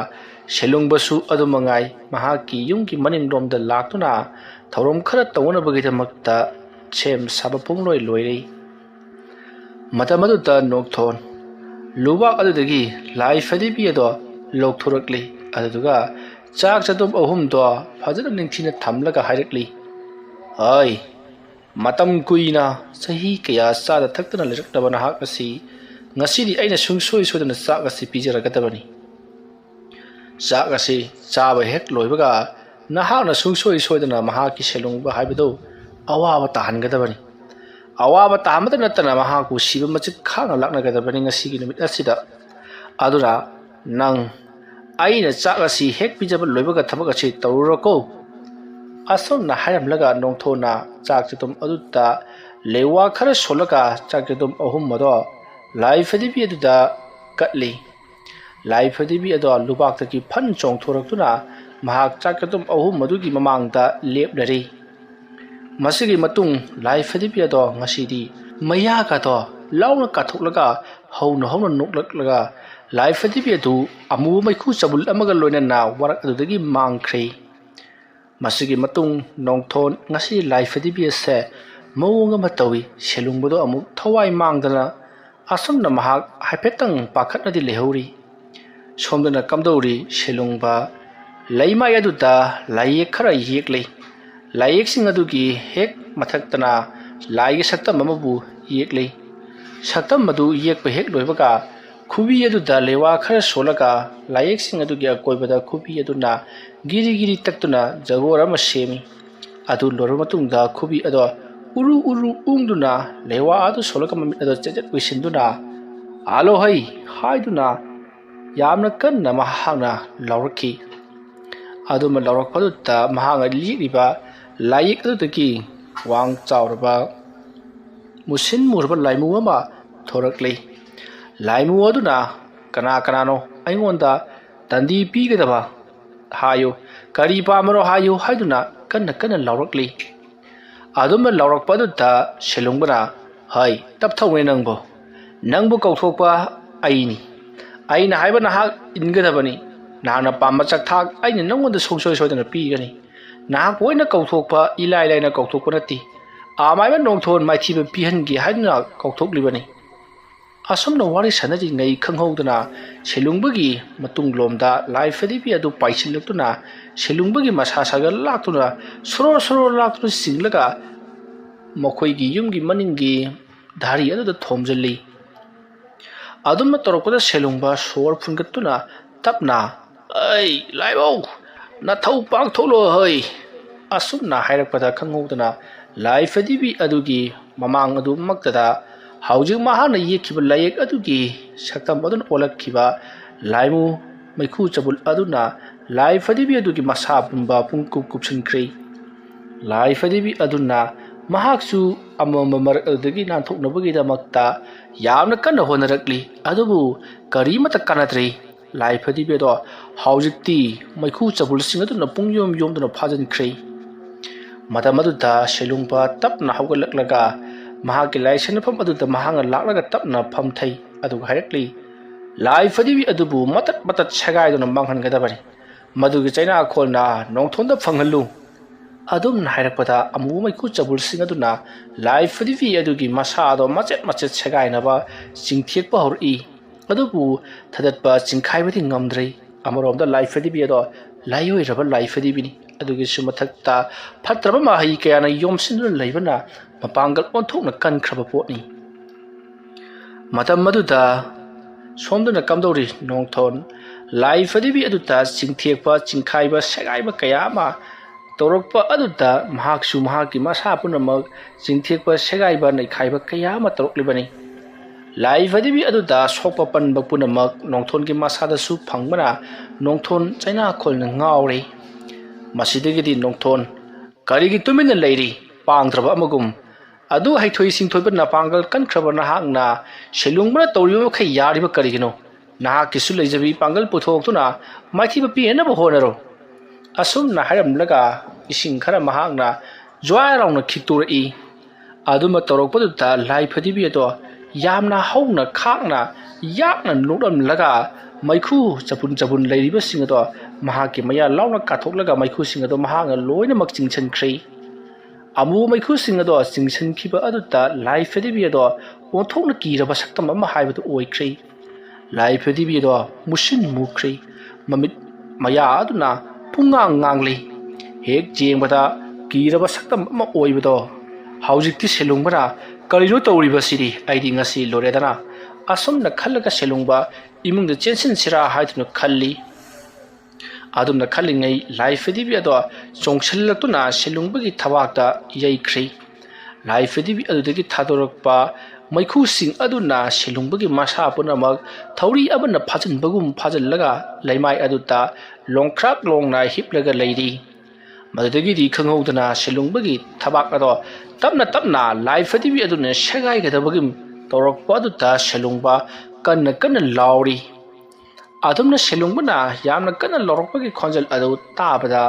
ꯁꯦꯂꯨꯡꯕꯁꯨ ꯑꯗꯨꯃꯉꯥꯏ ꯃꯍꯥꯛꯀꯤ ꯌꯨꯝꯒꯤ ꯃꯅꯤꯡꯂꯣꯝꯗ ꯂꯥꯛꯇꯨꯅ ꯊꯧꯔꯝ ꯈꯔ ꯇꯧꯅꯕꯒꯤꯗꯃꯛꯇ ꯁꯦꯝ ꯁꯥꯕ ꯄꯨꯡꯂꯣꯏ ꯂꯣꯏꯔꯦ ꯃꯇꯝ ꯑꯗꯨꯗ ꯅꯣꯡꯊꯣꯟ ꯂꯨꯕꯥꯛ ꯑꯗꯨꯗꯒꯤ ꯂꯥꯏ ꯐꯗꯤꯕꯤ ꯑꯗꯣ ꯂꯧꯊꯣꯔꯛꯂꯤ ꯑꯗꯨꯗꯨꯒ ꯆꯥꯛ ꯆꯗꯨꯝ ꯑꯍꯨꯝꯗꯣ ꯐꯖꯅ ꯅꯤꯡꯊꯤꯅ ꯊꯝꯂꯒ ꯍꯥꯏꯔꯛꯂꯤ ꯑꯩ ꯃꯇꯝ ꯀꯨꯏꯅ ꯆꯍꯤ ꯀꯌꯥ ꯆꯥꯗ ꯊꯛꯇꯅ ꯂꯩꯔꯛꯂꯕ ꯅꯍꯥꯛ ꯑꯁꯤ ꯉꯁꯤꯗꯤ ꯑꯩꯅ ꯁꯨꯡꯁꯣꯏ ꯁꯣꯏꯗꯅ ꯆꯥꯛ ꯑꯁꯤ ꯄꯤꯖꯔꯒꯗꯕꯅꯤ ꯆꯥꯛ ꯑꯁꯤ ꯆꯥꯕ ꯍꯦꯛ ꯂꯣꯏꯕꯒ ꯅꯍꯥꯛꯅ ꯁꯨꯡꯁꯣꯏ ꯁꯣꯏꯗꯅ ꯃꯍꯥꯛꯀꯤ ꯁꯦꯂꯨꯡꯕ ꯍꯥꯏꯕꯗꯨ ꯑꯋꯥꯕ ꯇꯥꯍꯟꯒꯗꯕꯅꯤ ꯑꯋꯥꯕ ꯇꯥꯍꯟꯕꯇ ꯅꯠꯇꯅ ꯃꯍꯥꯛꯄꯨ ꯁꯤꯕ ꯃꯆꯤꯠ ꯈꯥꯡꯅ ꯂꯥꯛꯅꯒꯗꯕꯅꯤ ꯉꯁꯤꯒꯤ ꯅꯨꯃꯤꯠ ꯑꯁꯤꯗ ꯑꯗꯨꯅ ꯅꯪ ꯑꯩꯅ ꯆꯥꯛ ꯑꯁꯤ ꯍꯦꯛ ꯄꯤꯖꯕ ꯂꯣꯏꯕꯒ ꯊꯕꯛ ꯑꯁꯤ ꯇꯧꯔꯨꯔꯣꯀꯣ ꯑꯁꯨꯝꯅ ꯍꯥꯏꯔꯝꯂꯒ ꯅꯣꯡꯊꯣꯟꯅ ꯆꯥꯛ ꯆꯗꯨꯝ ꯑꯗꯨꯗ ꯂꯩꯋꯥ ꯈꯔ ꯁꯣꯜꯂꯒ ꯆꯥꯛ ꯆꯗꯨꯝ ꯑꯍꯨꯝ ꯑꯗꯣ ꯂꯥꯏ ꯐꯗꯤꯕꯤ ꯑꯗꯨꯗ ꯀꯠꯂꯤ ꯂꯥꯏ ꯐꯗꯤꯕꯤ ꯑꯗꯣ ꯂꯨꯕꯥꯛꯇꯒꯤ ꯐꯟ ꯆꯣꯡꯊꯣꯔꯛꯇꯨꯅ ꯃꯍꯥꯛ ꯆꯥꯛ ꯆꯗꯨꯝ ꯑꯍꯨꯝ ꯑꯗꯨꯒꯤ ꯃꯃꯥꯡꯗ ꯂꯦꯞꯂꯔꯤ ꯃꯁꯤꯒꯤ ꯃꯇꯨꯡ ꯂꯥꯏ ꯐꯗꯤꯕꯤ ꯑꯗꯣ ꯉꯁꯤꯗꯤ ꯃꯌꯥꯒꯗꯣ ꯂꯥꯎꯅ ꯀꯥꯊꯣꯛꯂꯒ ꯍꯧꯅ ꯍꯧꯅ ꯅꯣꯛꯂꯛꯂꯒ ꯂꯥꯏ ꯐꯗꯤꯕꯤ ꯑꯗꯨ ꯑꯃꯨꯕ ꯃꯩꯈꯨ ꯆꯕꯨꯜ ꯑꯃꯒ ꯂꯣꯏꯅꯅ ꯋꯥꯔꯛ ꯑꯗꯨꯗꯒꯤ ꯃꯥꯡꯈ꯭ꯔꯦ ꯃꯁꯤꯒꯤ ꯃꯇꯨꯡ ꯅꯣꯡꯊꯣꯟ ꯉꯁꯤ ꯂꯥꯏ ꯐꯗꯤꯕꯤ ꯑꯁꯦ ꯃꯑꯣꯡ ꯑꯃ ꯇꯧꯏ ꯁꯦꯂꯨꯡꯕꯗꯣ ꯑꯃꯨꯛ ꯊꯋꯥꯏ ꯃꯥꯡꯗꯅ ꯑꯁꯨꯝꯅ ꯃꯍꯥꯛ ꯍꯥꯏꯐꯦꯠꯇꯪ ꯄꯥꯈꯠꯅꯗꯤ ꯂꯩꯍꯧꯔꯤ ꯁꯣꯝꯗꯅ ꯀꯝꯗꯧꯔꯤ ꯁꯦꯂꯨꯡꯕ ꯂꯩꯃꯥꯏ ꯑꯗꯨꯗ ꯂꯥꯏꯌꯦꯛ ꯈꯔ ꯌꯦꯛꯂꯤ ꯂꯥꯏꯌꯦꯛꯁꯤꯡ ꯑꯗꯨꯒꯤ ꯍꯦꯛ ꯃꯊꯛꯇꯅ ꯂꯥꯏꯒꯤ ꯁꯛꯇꯝ ꯑꯃꯕꯨ ꯌꯦꯛꯂꯤ ꯁꯛꯇꯝ ꯑꯗꯨ ꯌꯦꯛꯄ ꯍꯦꯛ ꯂꯣꯏꯕꯒ ꯈꯨꯕꯤ ꯑꯗꯨꯗ ꯂꯩꯋꯥ ꯈꯔ ꯁꯣꯜꯂꯒ ꯂꯥꯏꯌꯦꯛꯁꯤꯡ ꯑꯗꯨꯒꯤ ꯑꯀꯣꯏꯕꯗ ꯈꯨꯕꯤ ꯑꯗꯨꯅ ꯒꯤꯔꯤ ꯒꯤꯔꯤ ꯇꯛꯇꯨꯅ ꯖꯒꯣꯔ ꯑꯃ ꯁꯦꯝꯃꯤ ꯑꯗꯨ ꯂꯣꯏꯔꯕ ꯃꯇꯨꯡꯗ ꯈꯨꯕꯤ ꯑꯗꯣ ꯎꯔꯨ ꯎꯔꯨ ꯎꯪꯗꯨꯅ ꯂꯩꯋꯥ ꯑꯗꯨ ꯁꯣꯜꯂꯒ ꯃꯃꯤꯠ ꯑꯗꯨ ꯆꯦꯖꯠ ꯎꯏꯁꯤꯟꯗꯨꯅ ꯑꯥꯂꯣꯍꯩ ꯍꯥꯏꯗꯨꯅ ꯌꯥꯝꯅ ꯀꯟꯅ ꯃꯍꯥꯛꯅ ꯂꯥꯎꯔꯛꯈꯤ ꯑꯗꯨꯃ ꯂꯥꯎꯔꯛꯄꯗꯨꯗ ꯃꯍꯥꯛꯅ ꯌꯦꯛꯂꯤꯕ ꯂꯥꯏꯌꯦꯛ ꯑꯗꯨꯗꯒꯤ ꯋꯥꯡ ꯆꯥꯎꯔꯕ ꯃꯨꯁꯤꯟ ꯃꯨꯔꯕ ꯂꯥꯏꯃꯨ ꯑꯃ ꯊꯣꯔꯛꯂꯤ ꯂꯥꯏꯃꯨ ꯑꯗꯨꯅ ꯀꯅꯥ ꯀꯅꯥꯅꯣ ꯑꯩꯉꯣꯟꯗ ꯇꯟꯗꯤ ꯄꯤꯒꯗꯕ ꯍꯥꯏꯌꯨ ꯀꯔꯤ ꯄꯥꯝꯕꯅꯣ ꯍꯥꯏꯌꯨ ꯍꯥꯏꯗꯨꯅ ꯀꯟꯅ ꯀꯟꯅ ꯂꯥꯎꯔꯛꯂꯤ ꯑꯗꯨꯝꯅ ꯂꯥꯎꯔꯛꯄ ꯑꯗꯨꯗ ꯁꯦꯂꯨꯡꯕꯅ ꯍꯩ ꯇꯞꯊꯧꯅꯦ ꯅꯪꯕꯨ ꯀꯧꯊꯣꯛꯄ ꯑꯩꯅ ꯍꯥꯏꯕ ꯅꯍꯥꯛ ꯏꯟꯒꯗꯕꯅꯤ ꯅꯍꯥꯛꯅ ꯄꯥꯝꯕ ꯆꯥꯛꯊꯥꯛ ꯑꯩꯅ ꯅꯪꯉꯣꯟꯗ ꯁꯨꯡꯁꯣꯏ ꯁꯣꯏꯗꯅ ꯄꯤꯒꯅꯤ ꯅꯍꯥꯛꯄꯨ ꯑꯣꯏꯅ ꯀꯧꯊꯣꯛꯄ ꯏꯂꯥꯏ ꯂꯥꯏꯅ ꯀꯧꯊꯣꯛꯄ ꯅꯠꯇꯦ ꯑꯃꯥꯏꯕ ꯅꯣꯡꯊꯣꯟ ꯃꯥꯏꯊꯤꯕ ꯄꯤꯍꯟꯒꯦ ꯍꯥꯏꯗꯨꯅ ꯀꯧꯊꯣꯛꯂꯤꯕꯅꯤ ꯑꯁꯨꯝꯅ ꯋꯥꯔꯤ ꯁꯥꯟꯅꯔꯤꯉꯩ ꯈꯪꯍꯧꯗꯅ ꯁꯦꯂꯨꯡꯕꯒꯤ ꯃꯇꯨꯡꯂꯣꯝꯗ ꯂꯥꯏ ꯐꯗꯤꯕꯤ ꯑꯗꯨ ꯄꯥꯏꯁꯤꯜꯂꯛꯇꯨꯅ ꯁꯦꯂꯨꯡꯕꯒꯤ ꯃꯁꯥ ꯁꯥꯒꯠ ꯂꯥꯛꯇꯨꯅ ꯁꯣꯔꯣ ꯁꯣꯔꯣ ꯂꯥꯛꯇꯨꯅ ꯆꯤꯡꯂꯒ ꯃꯈꯣꯏꯒꯤ ꯌꯨꯝꯒꯤ ꯃꯅꯤꯡꯒꯤ ꯙꯥꯔꯤ ꯑꯗꯨꯗ ꯊꯣꯝꯖꯤꯜꯂꯤ ꯑꯗꯨꯝꯅ ꯇꯧꯔꯛꯄꯗ ꯁꯦꯂꯨꯡꯕ ꯁꯣꯔ ꯐꯨꯟꯒꯠꯇꯨꯅ ꯇꯞꯅ ꯑꯩ ꯂꯥꯏꯕꯧ ꯅꯊꯧ ꯄꯥꯡꯊꯣꯛꯂꯣ ꯍꯩ ꯑꯁꯨꯝꯅ ꯍꯥꯏꯔꯛꯄꯗ ꯈꯪꯍꯧꯗꯅ ꯂꯥꯏ ꯐꯗꯤꯕꯤ ꯑꯗꯨꯒꯤ ꯃꯃꯥꯡ ꯑꯗꯨꯃꯛꯇꯗ ꯍꯧꯖꯤꯛ ꯃꯍꯥꯛꯅ ꯌꯦꯛꯈꯤꯕ ꯂꯥꯏꯌꯦꯛ ꯑꯗꯨꯒꯤ ꯁꯛꯇꯝ ꯑꯗꯨꯅ ꯑꯣꯜꯂꯛꯈꯤꯕ ꯂꯥꯏꯃꯨ ꯃꯩꯈꯨ ꯆꯕꯨꯜ ꯑꯗꯨꯅ ꯂꯥꯏ ꯐꯗꯤꯕꯤ ꯑꯗꯨꯒꯤ ꯃꯁꯥ ꯄꯨꯝꯕ ꯄꯨꯡꯀꯨꯞ ꯀꯨꯞꯁꯤꯟꯈ꯭ꯔꯦ ꯂꯥꯏ ꯐꯗꯤꯕꯤ ꯑꯗꯨꯅ ꯃꯍꯥꯛꯁꯨ ꯑꯃꯝꯕ ꯃꯔꯛ ꯑꯗꯨꯗꯒꯤ ꯅꯥꯟꯊꯣꯛꯅꯕꯒꯤꯗꯃꯛꯇ ꯌꯥꯝꯅ ꯀꯟꯅ ꯍꯣꯠꯅꯔꯛꯂꯤ ꯑꯗꯨꯕꯨ ꯀꯔꯤꯃꯠꯇ ꯀꯥꯟꯅꯗ꯭ꯔꯦ ꯂꯥꯏ ꯐꯗꯤꯕꯤ ꯑꯗꯣ ꯍꯧꯖꯤꯛꯇꯤ ꯃꯩꯈꯨ ꯆꯕꯨꯜꯁꯤꯡ ꯑꯗꯨꯅ ꯄꯨꯡꯌꯣꯝ ꯌꯣꯝꯗꯨꯅ ꯐꯥꯖꯤꯟꯈ꯭ꯔꯦ ꯃꯇꯝ ꯑꯗꯨꯗ ꯁꯦꯂꯨꯡꯕ ꯇꯞꯅ ꯍꯧꯒꯠꯂꯛꯂꯒ ꯃꯍꯥꯛꯀꯤ ꯂꯥꯏꯁꯪꯐꯝ ꯑꯗꯨꯗ ꯃꯍꯥꯛꯅ ꯂꯥꯛꯂꯒ ꯇꯞꯅ ꯐꯝꯊꯩ ꯑꯗꯨꯒ ꯍꯥꯏꯔꯛꯂꯤ ꯂꯥꯏ ꯐꯗꯤꯕꯤ ꯑꯗꯨꯕꯨ ꯃꯇꯠ ꯃꯇꯠ ꯁꯦꯒꯥꯏꯗꯨꯅ ꯃꯥꯡꯍꯟꯒꯗꯕꯅꯤ ꯃꯗꯨꯒꯤ ꯆꯩꯅꯥꯈꯣꯜꯅ ꯅꯣꯡꯊꯣꯟꯗ ꯐꯪꯍꯜꯂꯨ ꯑꯗꯨꯝꯅ ꯍꯥꯏꯔꯛꯄꯗ ꯑꯃꯨꯕ ꯃꯩꯈꯨ ꯆꯕꯨꯜꯁꯤꯡ ꯑꯗꯨꯅ ꯂꯥꯏ ꯐꯗꯤꯕꯤ ꯑꯗꯨꯒꯤ ꯃꯁꯥꯗꯣ ꯃꯆꯦꯠ ꯃꯆꯦꯠ ꯁꯦꯒꯥꯏꯅꯕ ꯆꯤꯡꯊꯦꯛꯄ ꯍꯧꯔꯛꯏ ꯑꯗꯨꯕꯨ ꯊꯗꯠꯄ ꯆꯤꯡꯈꯥꯏꯕꯗꯤ ꯉꯝꯗ꯭ꯔꯦ ꯑꯃꯔꯣꯝꯗ ꯂꯥꯏ ꯐꯗꯤꯕꯤ ꯑꯗꯣ ꯂꯥꯏꯑꯣꯏꯔꯕ ꯂꯥꯏ ꯐꯗꯤꯕꯤꯅꯤ ꯑꯗꯨꯒꯤꯁꯨ ꯃꯊꯛꯇ ꯐꯠꯇ꯭ꯔꯕ ꯃꯍꯩ ꯀꯌꯥꯅ ꯌꯣꯝꯁꯤꯟꯗꯨꯅ ꯂꯩꯕꯅ ꯃꯄꯥꯡꯒꯜ ꯑꯣꯟꯊꯣꯛꯅ ꯀꯟꯈ꯭ꯔꯕ ꯄꯣꯠꯅꯤ ꯃꯇꯝ ꯑꯗꯨꯗ ꯁꯣꯝꯗꯅ ꯀꯝꯗꯧꯔꯤ ꯅꯣꯡꯊꯣꯟ ꯂꯥꯏ ꯐꯗꯤꯕꯤ ꯑꯗꯨꯗ ꯆꯤꯡꯊꯦꯛꯄ ꯆꯤꯡꯈꯥꯏꯕ ꯁꯦꯒꯥꯏꯕ ꯀꯌా ꯑꯃ ꯇꯧꯔꯛꯄ ꯑꯗꯨꯗ ꯃꯍꯥꯛꯁꯨ ꯃꯍꯥꯛꯀꯤ ꯃꯁꯥ ꯄꯨꯝꯅꯃꯛ ꯆꯤꯡꯊꯦꯛꯄ ꯁꯦꯒꯥꯏꯕ ꯅꯩꯈꯥꯏꯕ ꯀꯌꯥ ꯑꯃ ꯇꯧꯔꯛꯂꯤꯕꯅꯤ ꯂꯥꯏ ꯐꯗꯤꯕꯤ ꯑꯗꯨꯗ ꯁꯣꯛꯄ ꯄꯟꯕ ꯄꯨꯝꯅꯃꯛ ꯅꯣꯡꯊꯣꯟꯒꯤ ꯃꯁꯥꯗꯁꯨ ꯐꯪꯕꯅ ꯅꯣꯡꯊꯣꯟ ꯆꯩꯅꯥꯈꯣꯜꯅ ꯉꯥꯎꯔꯦ ꯃꯁꯤꯗꯒꯤꯗꯤ ꯅꯣꯡꯊꯣꯟ ꯀꯔꯤꯒꯤ ꯇꯨꯃꯤꯟꯅ ꯂꯩꯔꯤ ꯄꯥꯡꯗ꯭ꯔꯕ ꯑꯃꯒꯨꯝ ꯑꯗꯨ ꯍꯩꯊꯣꯏ ꯁꯤꯡꯊꯣꯏꯕ ꯅꯄꯥꯡꯒꯜ ꯀꯟꯈ꯭ꯔꯕ ꯅꯍꯥꯛꯅ ꯁꯦꯂꯨꯡꯕꯅ ꯇꯧꯔꯤꯕ ꯃꯈꯩ ꯌꯥꯔꯤꯕ ꯀꯔꯤꯒꯤꯅꯣ ꯅꯍꯥꯛꯀꯤꯁꯨ ꯂꯩꯖꯕꯤ ꯄꯥꯡꯒꯜ ꯄꯨꯊꯣꯛꯇꯨꯅ ꯃꯥꯏꯊꯤꯕ ꯄꯤꯅꯕ ꯍꯣꯠꯅꯔꯣ ꯑꯁꯨꯝꯅ ꯍꯥꯏꯔꯝꯂꯒ ꯏꯁꯤꯡ ꯈꯔ ꯃꯍꯥꯛꯅ ꯖ꯭ꯋꯥꯏ ꯂꯥꯎꯅ ꯈꯤꯛꯇꯣꯔꯛꯏ ꯑꯗꯨꯃ ꯇꯧꯔꯛꯄꯗꯨꯗ ꯂꯥꯏ ꯐꯗꯤꯕꯤ ꯑꯗꯣ ꯌꯥꯝꯅ ꯍꯧꯅ ꯈꯥꯛꯅ ꯌꯥꯛꯅ ꯅꯣꯛꯂꯝꯂꯒ ꯃꯩꯈꯨ ꯆꯕꯨꯟ ꯂꯩꯔꯤꯕꯁꯤꯡ ꯑꯗꯣ ꯃꯍꯥꯛꯀꯤ ꯃꯌꯥ ꯂꯥꯎꯅ ꯀꯥꯊꯣꯛꯂꯒ ꯃꯩꯈꯨꯁꯤꯡ ꯑꯗꯣ ꯃꯍꯥꯛꯅ ꯂꯣꯏꯅꯃꯛ ꯆꯤꯡꯁꯤꯟꯈ꯭ꯔꯦ ꯑꯃꯨ ꯃꯩꯈꯨꯁꯤꯡ ꯑꯗꯣ ꯆꯤꯡꯁꯤꯟꯈꯤꯕ ꯑꯗꯨꯗ ꯂꯥꯏ ꯐꯗꯤꯕꯤ ꯑꯗꯣ ꯑꯣꯟꯊꯣꯛꯅ ꯀꯤꯔꯕ ꯁꯛꯇꯝ ꯑꯃ ꯍꯥꯏꯕꯗꯨ ꯑꯣꯏꯈ꯭ꯔꯦ ꯂꯥꯏ ꯐꯗꯤꯕꯤ ꯑꯗꯣ ꯃꯨꯁꯤꯟ ꯃꯨꯈ꯭ꯔꯦ ꯃꯃꯤꯠ ꯃꯌꯥ ꯑꯗꯨꯅ ꯄꯨꯡꯉꯥꯡ ꯉꯥꯡꯂꯤ ꯍꯦꯛ ꯌꯦꯡꯕꯗ ꯀꯤꯔꯕ ꯁꯛꯇꯝ ꯑꯃ ꯑꯣꯏꯕꯗꯣ ꯍꯧꯖꯤꯛꯇꯤ ꯁꯦꯂꯨꯡꯕꯅ ꯀꯔꯤꯅꯣ ꯇꯧꯔꯤꯕꯁꯤꯗꯤ ꯑꯩꯗꯤ ꯉꯁꯤ ꯂꯣꯏꯔꯦꯗꯅ ꯑꯁꯨꯝꯅ ꯈꯜꯂꯒ ꯁꯦꯂꯨꯡꯕ ꯏꯃꯨꯡꯗ ꯆꯦꯟꯁꯤꯟꯁꯤꯔꯥ ꯍꯥꯏꯗꯨꯅ ꯈꯜꯂꯤ ꯑꯗꯨꯝꯅ ꯈꯜꯂꯤꯉꯩ ꯂꯥꯏ ꯐꯗꯤꯕꯤ ꯑꯗꯣ ꯆꯣꯡꯁꯤꯜꯂꯛꯇꯨꯅ ꯁꯦꯂꯨꯡꯕꯒꯤ ꯊꯕꯥꯛꯇ ꯌꯩꯈ꯭ꯔꯦ ꯂꯥꯏ ꯐꯗꯤꯕꯤ ꯑꯗꯨꯗꯒꯤ ꯊꯥꯗꯣꯔꯛꯄ ꯃꯩꯈꯨꯁꯤꯡ ꯑꯗꯨꯅ ꯁꯦꯂꯨꯡꯕꯒꯤ ꯃꯁꯥ ꯄꯨꯝꯅꯃꯛ ꯊꯧꯔꯤ ꯑꯃꯅ ꯐꯥꯖꯤꯟꯕꯒꯨꯝ ꯐꯥꯖꯤꯜꯂꯒ ꯂꯩꯃꯥꯏ ꯑꯗꯨꯗ ꯂꯣꯡꯈ꯭ꯔꯥꯛ ꯂꯣꯡꯅ ꯍꯤꯞꯂꯒ ꯂꯩꯔꯤ ꯃꯗꯨꯗꯒꯤꯗꯤ ꯈꯪꯍꯧꯗꯅ ꯁꯦꯂꯨꯡꯕꯒꯤ ꯊꯕꯥꯛ ꯑꯗꯣ ꯇꯞꯅ ꯇꯞꯅ ꯂꯥꯏ ꯐꯗꯤꯕꯤ ꯑꯗꯨꯅ ꯁꯦꯒꯥꯏꯒꯗꯕꯒꯤ ꯇꯧꯔꯛꯄ ꯑꯗꯨꯗ ꯁꯦꯂꯨꯡꯕ ꯀꯟꯅ ꯀꯟꯅ ꯂꯥꯎꯔꯤ ꯑꯗꯨꯝꯅ ꯁꯦꯂꯨꯡꯕꯅ ꯌꯥꯝꯅ ꯀꯟꯅ ꯂꯥꯎꯔꯛꯄꯒꯤ ꯈꯣꯟꯖꯦꯜ ꯑꯗꯨ ꯇꯥꯕꯗ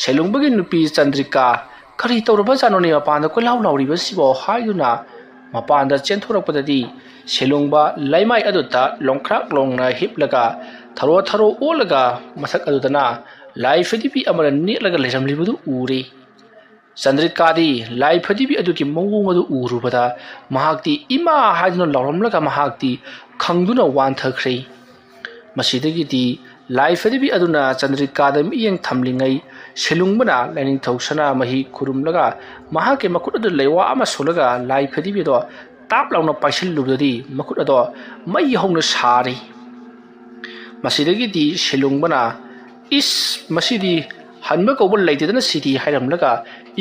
ꯁꯦꯂꯨꯡꯕꯒꯤ ꯅꯨꯄꯤ ꯆꯟꯗ꯭ꯔꯤꯀꯥ ꯀꯔꯤ ꯇꯧꯔꯕꯖꯥꯠꯅꯣꯅꯦ ꯃꯄꯥꯟꯗ ꯀꯣꯏꯂꯥꯎ ꯂꯥꯎꯔꯤꯕꯁꯤꯕꯣ ꯍꯥꯏꯗꯨꯅ ꯃꯄꯥꯟꯗ ꯆꯦꯟꯊꯣꯔꯛꯄꯗꯗꯤ ꯁꯦꯂꯨꯡꯕ ꯂꯩꯃꯥꯏ ꯑꯗꯨꯗ ꯂꯣꯡꯈ꯭ꯔꯥꯛ ꯂꯣꯡꯅ ꯍꯤꯞꯂꯒ ꯊꯔꯣ ꯊꯔꯣ ꯑꯣꯜꯂꯒ ꯃꯊꯛ ꯑꯗꯨꯗꯅ ꯂꯥꯏ ꯐꯗꯤꯕꯤ ꯑꯃꯅ ꯅꯦꯠꯂꯒ ꯂꯩꯔꯝꯂꯤꯕꯗꯨ ꯎꯔꯤ ꯆꯟꯗ꯭ꯔꯤꯀꯥꯗꯤ ꯂꯥꯏ ꯐꯗꯤꯕꯤ ꯑꯗꯨꯒꯤ ꯃꯑꯣꯡ ꯑꯗꯨ ꯎꯔꯨꯕꯗ ꯃꯍꯥꯛꯇꯤ ꯏꯃꯥ ꯍꯥꯏꯗꯨꯅ ꯂꯥꯎꯔꯝꯂꯒ ꯃꯍꯥꯛꯇꯤ ꯈꯪꯗꯨꯅ ꯋꯥꯟꯊꯈ꯭ꯔꯦ ꯃꯁꯤꯗꯒꯤꯗꯤ ꯂꯥꯏ ꯐꯗꯤꯕꯤ ꯑꯗꯨꯅ ꯆꯟꯗ꯭ꯔꯤꯀꯥꯗ ꯃꯤꯠꯌꯦꯡ ꯊꯝꯂꯤꯉꯩ ꯁꯦꯂꯨꯡꯕꯅ ꯂꯥꯏꯅꯤꯡꯊꯧ ꯁꯅꯥꯃꯍꯤ ꯈꯨꯔꯨꯝꯂꯒ ꯃꯍꯥꯛꯀꯤ ꯃꯈꯨꯠ ꯑꯗꯨ ꯂꯩꯋꯥ ꯑꯃ ꯁꯣꯜꯂꯒ ꯂꯥꯏ ꯐꯗꯤꯕꯤ ꯑꯗꯣ ꯇꯥꯞ ꯂꯥꯎꯅ ꯄꯥꯏꯁꯤꯜꯂꯨꯕꯗꯗꯤ ꯃꯈꯨꯠ ꯑꯗꯣ ꯃꯩ ꯍꯧꯅ ꯁꯥꯔꯤ ꯃꯁꯤꯗꯒꯤꯗꯤ ꯁꯦꯂꯨꯡꯕꯅ ꯏꯁ ꯃꯁꯤꯗꯤ ꯍꯟꯕ ꯀꯧꯕ ꯂꯩꯇꯗꯅ ꯁꯤꯗꯤ ꯍꯥꯏꯔꯝꯂꯒ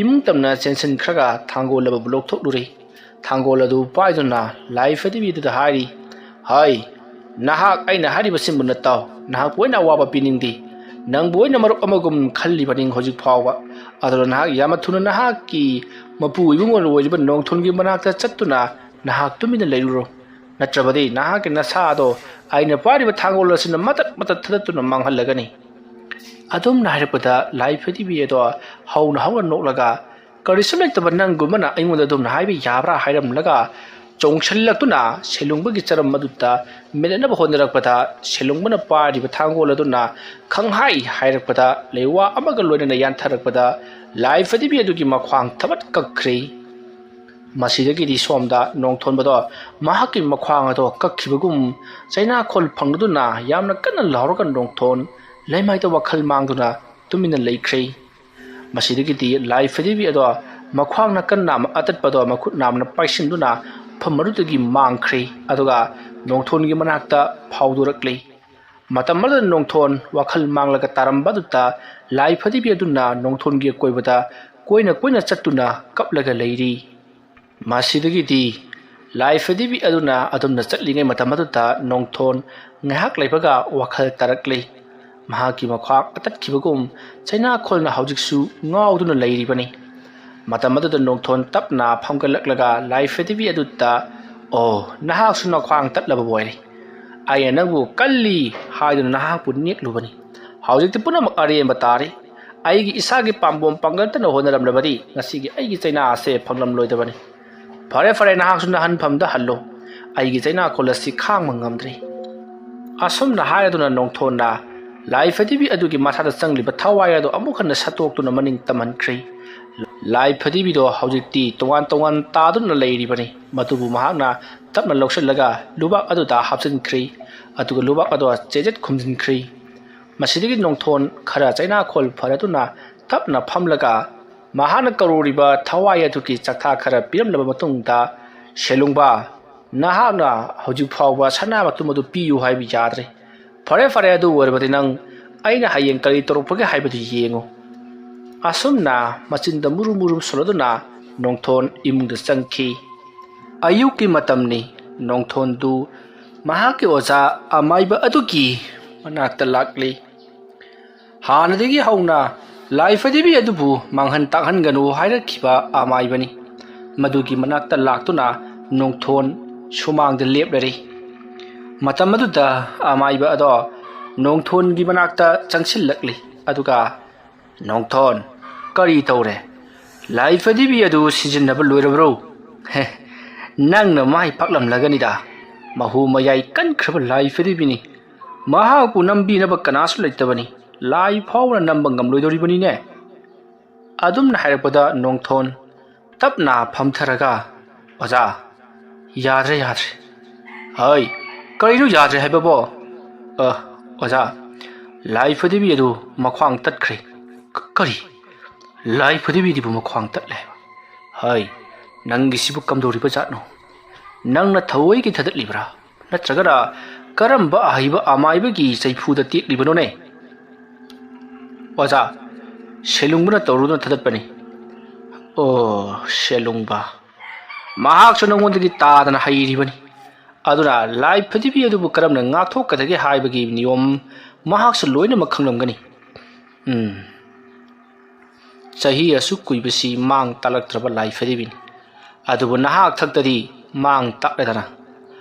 ꯏꯃꯨꯡ ꯇꯝꯅ ꯆꯦꯟꯁꯤꯟꯈ꯭ꯔꯒ ꯊꯥꯡꯒꯣꯜ ꯑꯃꯕꯨ ꯂꯧꯊꯣꯛꯂꯨꯔꯤ ꯊꯥꯡꯒꯣꯜ ꯑꯗꯨ ꯄꯥꯏꯗꯨꯅ ꯂꯥꯏ ꯐꯗꯤꯕꯤ ꯑꯗꯨꯗ ꯍꯥꯏꯔꯤ ꯍꯥꯏ ꯅꯍꯥꯛ ꯑꯩꯅ ꯍꯥꯏꯔꯤꯕꯁꯤꯡꯕꯨ ꯅꯠꯇꯥꯎ ꯅꯍꯥꯛꯄꯨ ꯑꯣꯏꯅ ꯑꯋꯥꯕ ꯄꯤꯅꯤꯡꯗꯦ ꯅꯪꯕꯨ ꯑꯣꯏꯅ ꯃꯔꯨꯞ ꯑꯃꯒꯨꯝ ꯈꯜꯂꯤꯕꯅꯤ ꯍꯧꯖꯤꯛ ꯐꯥꯎꯕ ꯑꯗꯨꯅ ꯅꯍꯥꯛ ꯌꯥꯝꯅ ꯊꯨꯅ ꯅꯍꯥꯛꯀꯤ ꯃꯄꯨ ꯏꯕꯨꯡ ꯑꯣꯏꯔꯤꯕ ꯅꯣꯡꯊꯣꯟꯒꯤ ꯃꯅꯥꯛꯇ ꯆꯠꯇꯨꯅ ꯅꯍꯥꯛ ꯇꯨꯃꯤꯟꯅ ꯂꯩꯔꯨꯔꯣ ꯅꯠꯇ꯭ꯔꯕꯗꯤ ꯅꯍꯥꯛꯀꯤ ꯅꯁꯥꯗꯣ ꯑꯩꯅ ꯄꯥꯏꯔꯤꯕ ꯊꯥꯡꯒꯣꯜ ꯑꯁꯤꯅ ꯃꯇꯠ ꯃꯇꯠ ꯊꯗꯠꯇꯨꯅ ꯃꯥꯡꯍꯜꯂꯒꯅꯤ ꯑꯗꯨꯝꯅ ꯍꯥꯏꯔꯛꯄꯗ ꯂꯥꯏ ꯐꯗꯤꯕꯤ ꯑꯗꯣ ꯍꯧꯅ ꯍꯧꯅ ꯅꯣꯛꯂꯒ ꯀꯔꯤꯁꯨ ꯂꯩꯇꯕ ꯅꯪꯒꯨꯝꯕꯅ ꯑꯩꯉꯣꯟꯗ ꯑꯗꯨꯝꯅ ꯍꯥꯏꯕ ꯌꯥꯕ꯭ꯔꯥ ꯍꯥꯏꯔꯝꯂꯒ ꯆꯣꯡꯁꯤꯜꯂꯛꯇꯨꯅ ꯁꯦꯂꯨꯡꯕꯒꯤ ꯆꯔꯝ ꯑꯗꯨꯗ ꯃꯦꯠꯅꯕ ꯍꯣꯠꯅꯔꯛꯄꯗ ꯁꯦꯂꯨꯡꯕꯅ ꯄꯥꯏꯔꯤꯕ ꯊꯥꯡꯒꯣꯜ ꯑꯗꯨꯅ ꯈꯪꯍꯥꯏ ꯍꯥꯏꯔꯛꯄꯗ ꯂꯩꯋꯥ ꯑꯃꯒ ꯂꯣꯏꯅꯅ ꯌꯥꯟꯊꯔꯛꯄꯗ ꯂꯥꯏ ꯐꯗꯤꯕꯤ ꯑꯗꯨꯒꯤ ꯃꯈ꯭ꯋꯥꯡ ꯊꯕꯠ ꯀꯛꯈ꯭ꯔꯦ ꯃꯁꯤꯗꯒꯤꯗꯤ ꯁꯣꯝꯗ ꯅꯣꯡꯊꯣꯟꯕꯗꯣ ꯃꯍꯥꯛꯀꯤ ꯃꯈ꯭ꯋꯥꯡ ꯑꯗꯣ ꯀꯛꯈꯤꯕꯒꯨꯝ ꯆꯩꯅꯥꯈꯣꯜ ꯐꯪꯂꯗꯨꯅ ꯌꯥꯝꯅ ꯀꯟꯅ ꯂꯥꯎꯔꯒ ꯅꯣꯡꯊꯣꯟ ꯂꯩꯃꯥꯏꯗ ꯋꯥꯈꯜ ꯃꯥꯡꯗꯨꯅ ꯇꯨꯃꯤꯟꯅ ꯂꯩꯈ꯭ꯔꯦ ꯃꯁꯤꯗꯒꯤꯗꯤ ꯂꯥꯏ ꯐꯗꯤꯕꯤ ꯑꯗꯣ ꯃꯈ꯭ꯋꯥꯡ ꯅꯥꯀꯟ ꯅꯥꯝ ꯑꯇꯠꯄꯗꯣ ꯃꯈꯨꯠ ꯅꯥꯝꯅ ꯄꯥꯏꯁꯤꯟꯗꯨꯅ ꯃꯐꯝ ꯑꯗꯨꯗꯒꯤ ꯃꯥꯡꯈ꯭ꯔꯦ ꯑꯗꯨꯒ ꯅꯣꯡꯊꯣꯟꯒꯤ ꯃꯅꯥꯛꯇ ꯐꯥꯎꯗꯣꯔꯛꯂꯤ ꯃꯇꯝ ꯑꯗꯨꯗ ꯅꯣꯡꯊꯣꯟ ꯋꯥꯈꯜ ꯃꯥꯡꯂꯒ ꯇꯥꯔꯝꯕ ꯑꯗꯨꯗ ꯂꯥꯏ ꯐꯗꯤꯕꯤ ꯑꯗꯨꯅ ꯅꯣꯡꯊꯣꯟꯒꯤ ꯑꯀꯣꯏꯕꯗ ꯀꯣꯏꯅ ꯀꯣꯏꯅ ꯆꯠꯇꯨꯅ ꯀꯞꯂꯒ ꯂꯩꯔꯤ ꯃꯁꯤꯗꯒꯤꯗꯤ ꯂꯥꯏ ꯐꯗꯤꯕꯤ ꯑꯗꯨꯅ ꯑꯗꯨꯝꯅ ꯆꯠꯂꯤꯉꯩ ꯃꯇꯝ ꯑꯗꯨꯗ ꯅꯣꯡꯊꯣꯟ ꯉꯥꯏꯍꯥꯛ ꯂꯩꯕꯒ ꯋꯥꯈꯜ ꯇꯥꯔꯛꯂꯤ ꯃꯍꯥꯛꯀꯤ ꯃꯈ꯭ꯋꯥꯡ ꯑꯇꯠꯈꯤꯕꯒꯨꯝ ꯆꯩꯅꯥꯈꯣꯜꯅ ꯍꯧꯖꯤꯛꯁꯨ ꯉꯥꯎꯗꯨꯅ ꯂꯩꯔꯤꯕꯅꯤ ꯃꯇꯝ ꯑꯗꯨꯗ ꯅꯣꯡꯊꯣꯟ ꯇꯞꯅ ꯐꯝꯒꯠꯂꯛꯂꯒ ꯂꯥꯏ ꯐꯗꯤꯕꯤ ꯑꯗꯨꯗ ꯑꯣ ꯅꯍꯥꯛꯁꯨ ꯅꯈ꯭ꯋꯥꯡ ꯇꯠꯂꯕ ꯑꯣꯏꯔꯦ ꯑꯩꯅ ꯅꯪꯕꯨ ꯀꯜꯂꯤ ꯍꯥꯏꯗꯨꯅ ꯅꯍꯥꯛꯄꯨ ꯅꯦꯛꯂꯨꯕꯅꯤ ꯍꯧꯖꯤꯛꯇꯤ ꯄꯨꯝꯅꯃꯛ ꯑꯔꯦꯝꯕ ꯇꯥꯔꯤ ꯑꯩꯒꯤ ꯏꯁꯥꯒꯤ ꯄꯥꯝꯕꯣꯝ ꯄꯥꯡꯒꯜꯇꯅ ꯍꯣꯠꯅꯔꯝꯂꯕꯗꯤ ꯉꯁꯤꯒꯤ ꯑꯩꯒꯤ ꯆꯩꯅꯥ ꯑꯁꯦ ꯐꯪꯂꯝꯂꯣꯏꯗꯕꯅꯤ ꯐꯔꯦ ꯐꯔꯦ ꯅꯍꯥꯛꯁꯨ ꯅꯍꯟꯐꯝꯗ ꯍꯜꯂꯣ ꯑꯩꯒꯤ ꯆꯩꯅꯥꯈꯣꯜ ꯑꯁꯤ ꯈꯥꯡꯕ ꯉꯝꯗ꯭ꯔꯤ ꯑꯁꯨꯝꯅ ꯍꯥꯏꯔꯗꯨꯅ ꯅꯣꯡꯊꯣꯟꯅ ꯂꯥꯏ ꯐꯗꯤꯕꯤ ꯑꯗꯨꯒꯤ ꯃꯁꯥꯗ ꯆꯪꯂꯤꯕ ꯊꯋꯥꯏ ꯑꯗꯨ ꯑꯃꯨꯛ ꯍꯟꯅ ꯁꯠꯇꯣꯛꯇꯨꯅ ꯃꯅꯤꯡ ꯇꯝꯍꯟꯈ꯭ꯔꯦ ꯂꯥꯏ ꯐꯗꯤꯕꯤꯗꯣ ꯍꯧꯖꯤꯛꯇꯤ ꯇꯣꯉꯥꯟ ꯇꯣꯉꯥꯟ ꯇꯥꯗꯨꯅ ꯂꯩꯔꯤꯕꯅꯤ ꯃꯗꯨꯕꯨ ꯃꯍꯥꯛꯅ ꯇꯞꯅ ꯂꯧꯁꯤꯜꯂꯒ ꯂꯨꯕꯥꯛ ꯑꯗꯨꯗ ꯍꯥꯞꯆꯤꯟꯈ꯭ꯔꯦ ꯑꯗꯨꯒ ꯂꯨꯕꯥꯛ ꯑꯗꯨ ꯆꯦꯖꯦꯠ ꯈꯨꯝꯖꯤꯟꯈ꯭ꯔꯦ ꯃꯁꯤꯗꯒꯤ ꯅꯣꯡꯊꯣꯟ ꯈꯔ ꯆꯩꯅꯥꯈꯣꯜ ꯐꯔꯗꯨꯅ ꯇꯞꯅ ꯐꯝꯂꯒ ꯃꯍꯥꯛꯅ ꯀꯧꯔꯨꯔꯤꯕ ꯊꯋꯥꯏ ꯑꯗꯨꯒꯤ ꯆꯥꯛꯊꯥ ꯈꯔ ꯄꯤꯔꯝꯂꯕ ꯃꯇꯨꯡꯗ ꯁꯦꯂꯨꯡꯕ ꯅꯍꯥꯛꯅ ꯍꯧꯖꯤꯛ ꯐꯥꯎꯕ ꯁꯅꯥ ꯃꯇꯨꯝ ꯑꯗꯨ ꯄꯤꯌꯨ ꯍꯥꯏꯕ ꯌꯥꯗ꯭ꯔꯦ ꯐꯔꯦ ꯐꯔꯦ ꯑꯗꯨ ꯑꯣꯏꯔꯕꯗꯤ ꯅꯪ ꯑꯩꯅ ꯍꯌꯦꯡ ꯀꯔꯤ ꯇꯧꯔꯛꯄꯒꯦ ꯍꯥꯏꯕꯗꯨ ꯌꯦꯡꯉꯨ ꯑꯁꯨꯝꯅ ꯃꯆꯤꯟꯗ ꯃꯨꯔꯨ ꯃꯨꯔꯨ ꯁꯣꯜꯂꯗꯨꯅ ꯅꯣꯡꯊꯣꯟ ꯏꯃꯨꯡꯗ ꯆꯪꯈꯤ ꯑꯌꯨꯛꯀꯤ ꯃꯇꯝꯅꯤ ꯅꯣꯡꯊꯣꯟꯗꯨ ꯃꯍꯥꯛꯀꯤ ꯑꯣꯖꯥ ꯑꯃꯥꯏꯕ ꯑꯗꯨꯒꯤ ꯃꯅꯥꯛꯇ ꯂꯥꯛꯂꯤ ꯍꯥꯟꯅꯗꯒꯤ ꯍꯧꯅ ꯂꯥꯏ ꯐꯗꯤꯕꯤ ꯑꯗꯨꯕꯨ ꯃꯥꯡꯍꯟ ꯇꯥꯛꯍꯟꯒꯅꯨ ꯍꯥꯏꯔꯛꯈꯤꯕ ꯑꯃꯥꯏꯕꯅꯤ ꯃꯗꯨꯒꯤ ꯃꯅꯥꯛꯇ ꯂꯥꯛꯇꯨꯅ ꯅꯣꯡꯊꯣꯟ ꯁꯨꯃꯥꯡꯗ ꯂꯦꯞꯂꯔꯤ ꯃꯇꯝ ꯑꯗꯨꯗ ꯑꯃꯥꯏꯕ ꯑꯗꯣ ꯅꯣꯡꯊꯣꯟꯒꯤ ꯃꯅꯥꯛꯇ ꯆꯪꯁꯤꯜꯂꯛꯂꯤ ꯑꯗꯨꯒ ꯅꯣꯡꯊꯣꯟ ꯀꯔꯤ ꯇꯧꯔꯦ ꯂꯥꯏ ꯐꯗꯤꯕꯤ ꯑꯗꯨ ꯁꯤꯖꯤꯟꯅꯕ ꯂꯣꯏꯔꯕ꯭ꯔꯣ ꯅꯪꯅ ꯃꯥꯏ ꯄꯥꯛꯂꯝꯂꯒꯅꯤꯗ ꯃꯍꯨ ꯃꯌꯥꯏ ꯀꯟꯈ꯭ꯔꯕ ꯂꯥꯏ ꯐꯗꯤꯕꯤꯅꯤ ꯃꯍꯥꯛꯄꯨ ꯅꯝꯕꯤꯅꯕ ꯀꯅꯥꯁꯨ ꯂꯩꯇꯕꯅꯤ ꯂꯥꯏ ꯐꯥꯎꯕꯅ ꯅꯝꯕ ꯉꯝꯂꯣꯏꯗꯧꯔꯤꯕꯅꯤꯅꯦ ꯑꯗꯨꯝꯅ ꯍꯥꯏꯔꯛꯄꯗ ꯅꯣꯡꯊꯣꯟ ꯇꯞꯅ ꯐꯝꯊꯔꯒ ꯑꯣꯖꯥ ꯌꯥꯗ꯭ꯔꯦ ꯌꯥꯗ꯭ꯔꯦ ꯍꯩ ꯀꯔꯤꯅꯣ ꯌꯥꯗ꯭ꯔꯦ ꯍꯥꯏꯕꯕꯣ ꯑꯣꯖꯥ ꯂꯥꯏ ꯐꯗꯤꯕꯤ ꯑꯗꯨ ꯃꯈ꯭ꯋꯥꯡ ꯇꯠꯈ꯭ꯔꯦ ꯀꯔꯤ ꯂꯥꯏ ꯐꯗꯤꯕꯤꯗꯨꯕꯨ ꯃꯈ꯭ꯋꯥꯡ ꯇꯠꯂꯦ ꯍꯩ ꯅꯪꯒꯤꯁꯤꯕꯨ ꯀꯝꯗꯧꯔꯤꯕ ꯖꯥꯠꯅꯣ ꯅꯪꯅ ꯊꯑꯣꯏꯒꯤ ꯊꯗꯠꯂꯤꯕ꯭ꯔꯥ ꯅꯠꯇ꯭ꯔꯒꯅ ꯀꯔꯝꯕ ꯑꯍꯩꯕ ꯑꯃꯥꯏꯕꯒꯤ ꯆꯩꯐꯨꯗ ꯇꯦꯛꯂꯤꯕꯅꯣꯅꯦ ꯑꯣꯖꯥ ꯁꯦꯂꯨꯡꯕꯅ ꯇꯧꯔꯨꯗꯨꯅ ꯊꯗꯠꯄꯅꯤ ꯑꯣ ꯁꯦꯂꯨꯡꯕ ꯃꯍꯥꯛꯁꯨ ꯅꯉꯣꯟꯗꯒꯤ ꯇꯥꯗꯅ ꯍꯩꯔꯤꯕꯅꯤ ꯑꯗꯨꯅ ꯂꯥꯏ ꯐꯗꯤꯕꯤ ꯑꯗꯨꯕꯨ ꯀꯔꯝꯅ ꯉꯥꯛꯊꯣꯛꯀꯗꯒꯦ ꯍꯥꯏꯕꯒꯤ ꯅꯤꯌꯣꯝ ꯃꯍꯥꯛꯁꯨ ꯂꯣꯏꯅꯃꯛ ꯈꯪꯂꯝꯒꯅꯤ ꯆꯍꯤ ꯑꯁꯨꯛ ꯀꯨꯏꯕꯁꯤ ꯃꯥꯡ ꯇꯥꯛꯂꯛꯇ꯭ꯔꯕ ꯂꯥꯏ ꯐꯗꯤꯕꯤꯅꯤ ꯑꯗꯨꯕꯨ ꯅꯍꯥꯛ ꯊꯛꯇꯗꯤ ꯃꯥꯡ ꯇꯥꯛꯂꯦꯗꯅ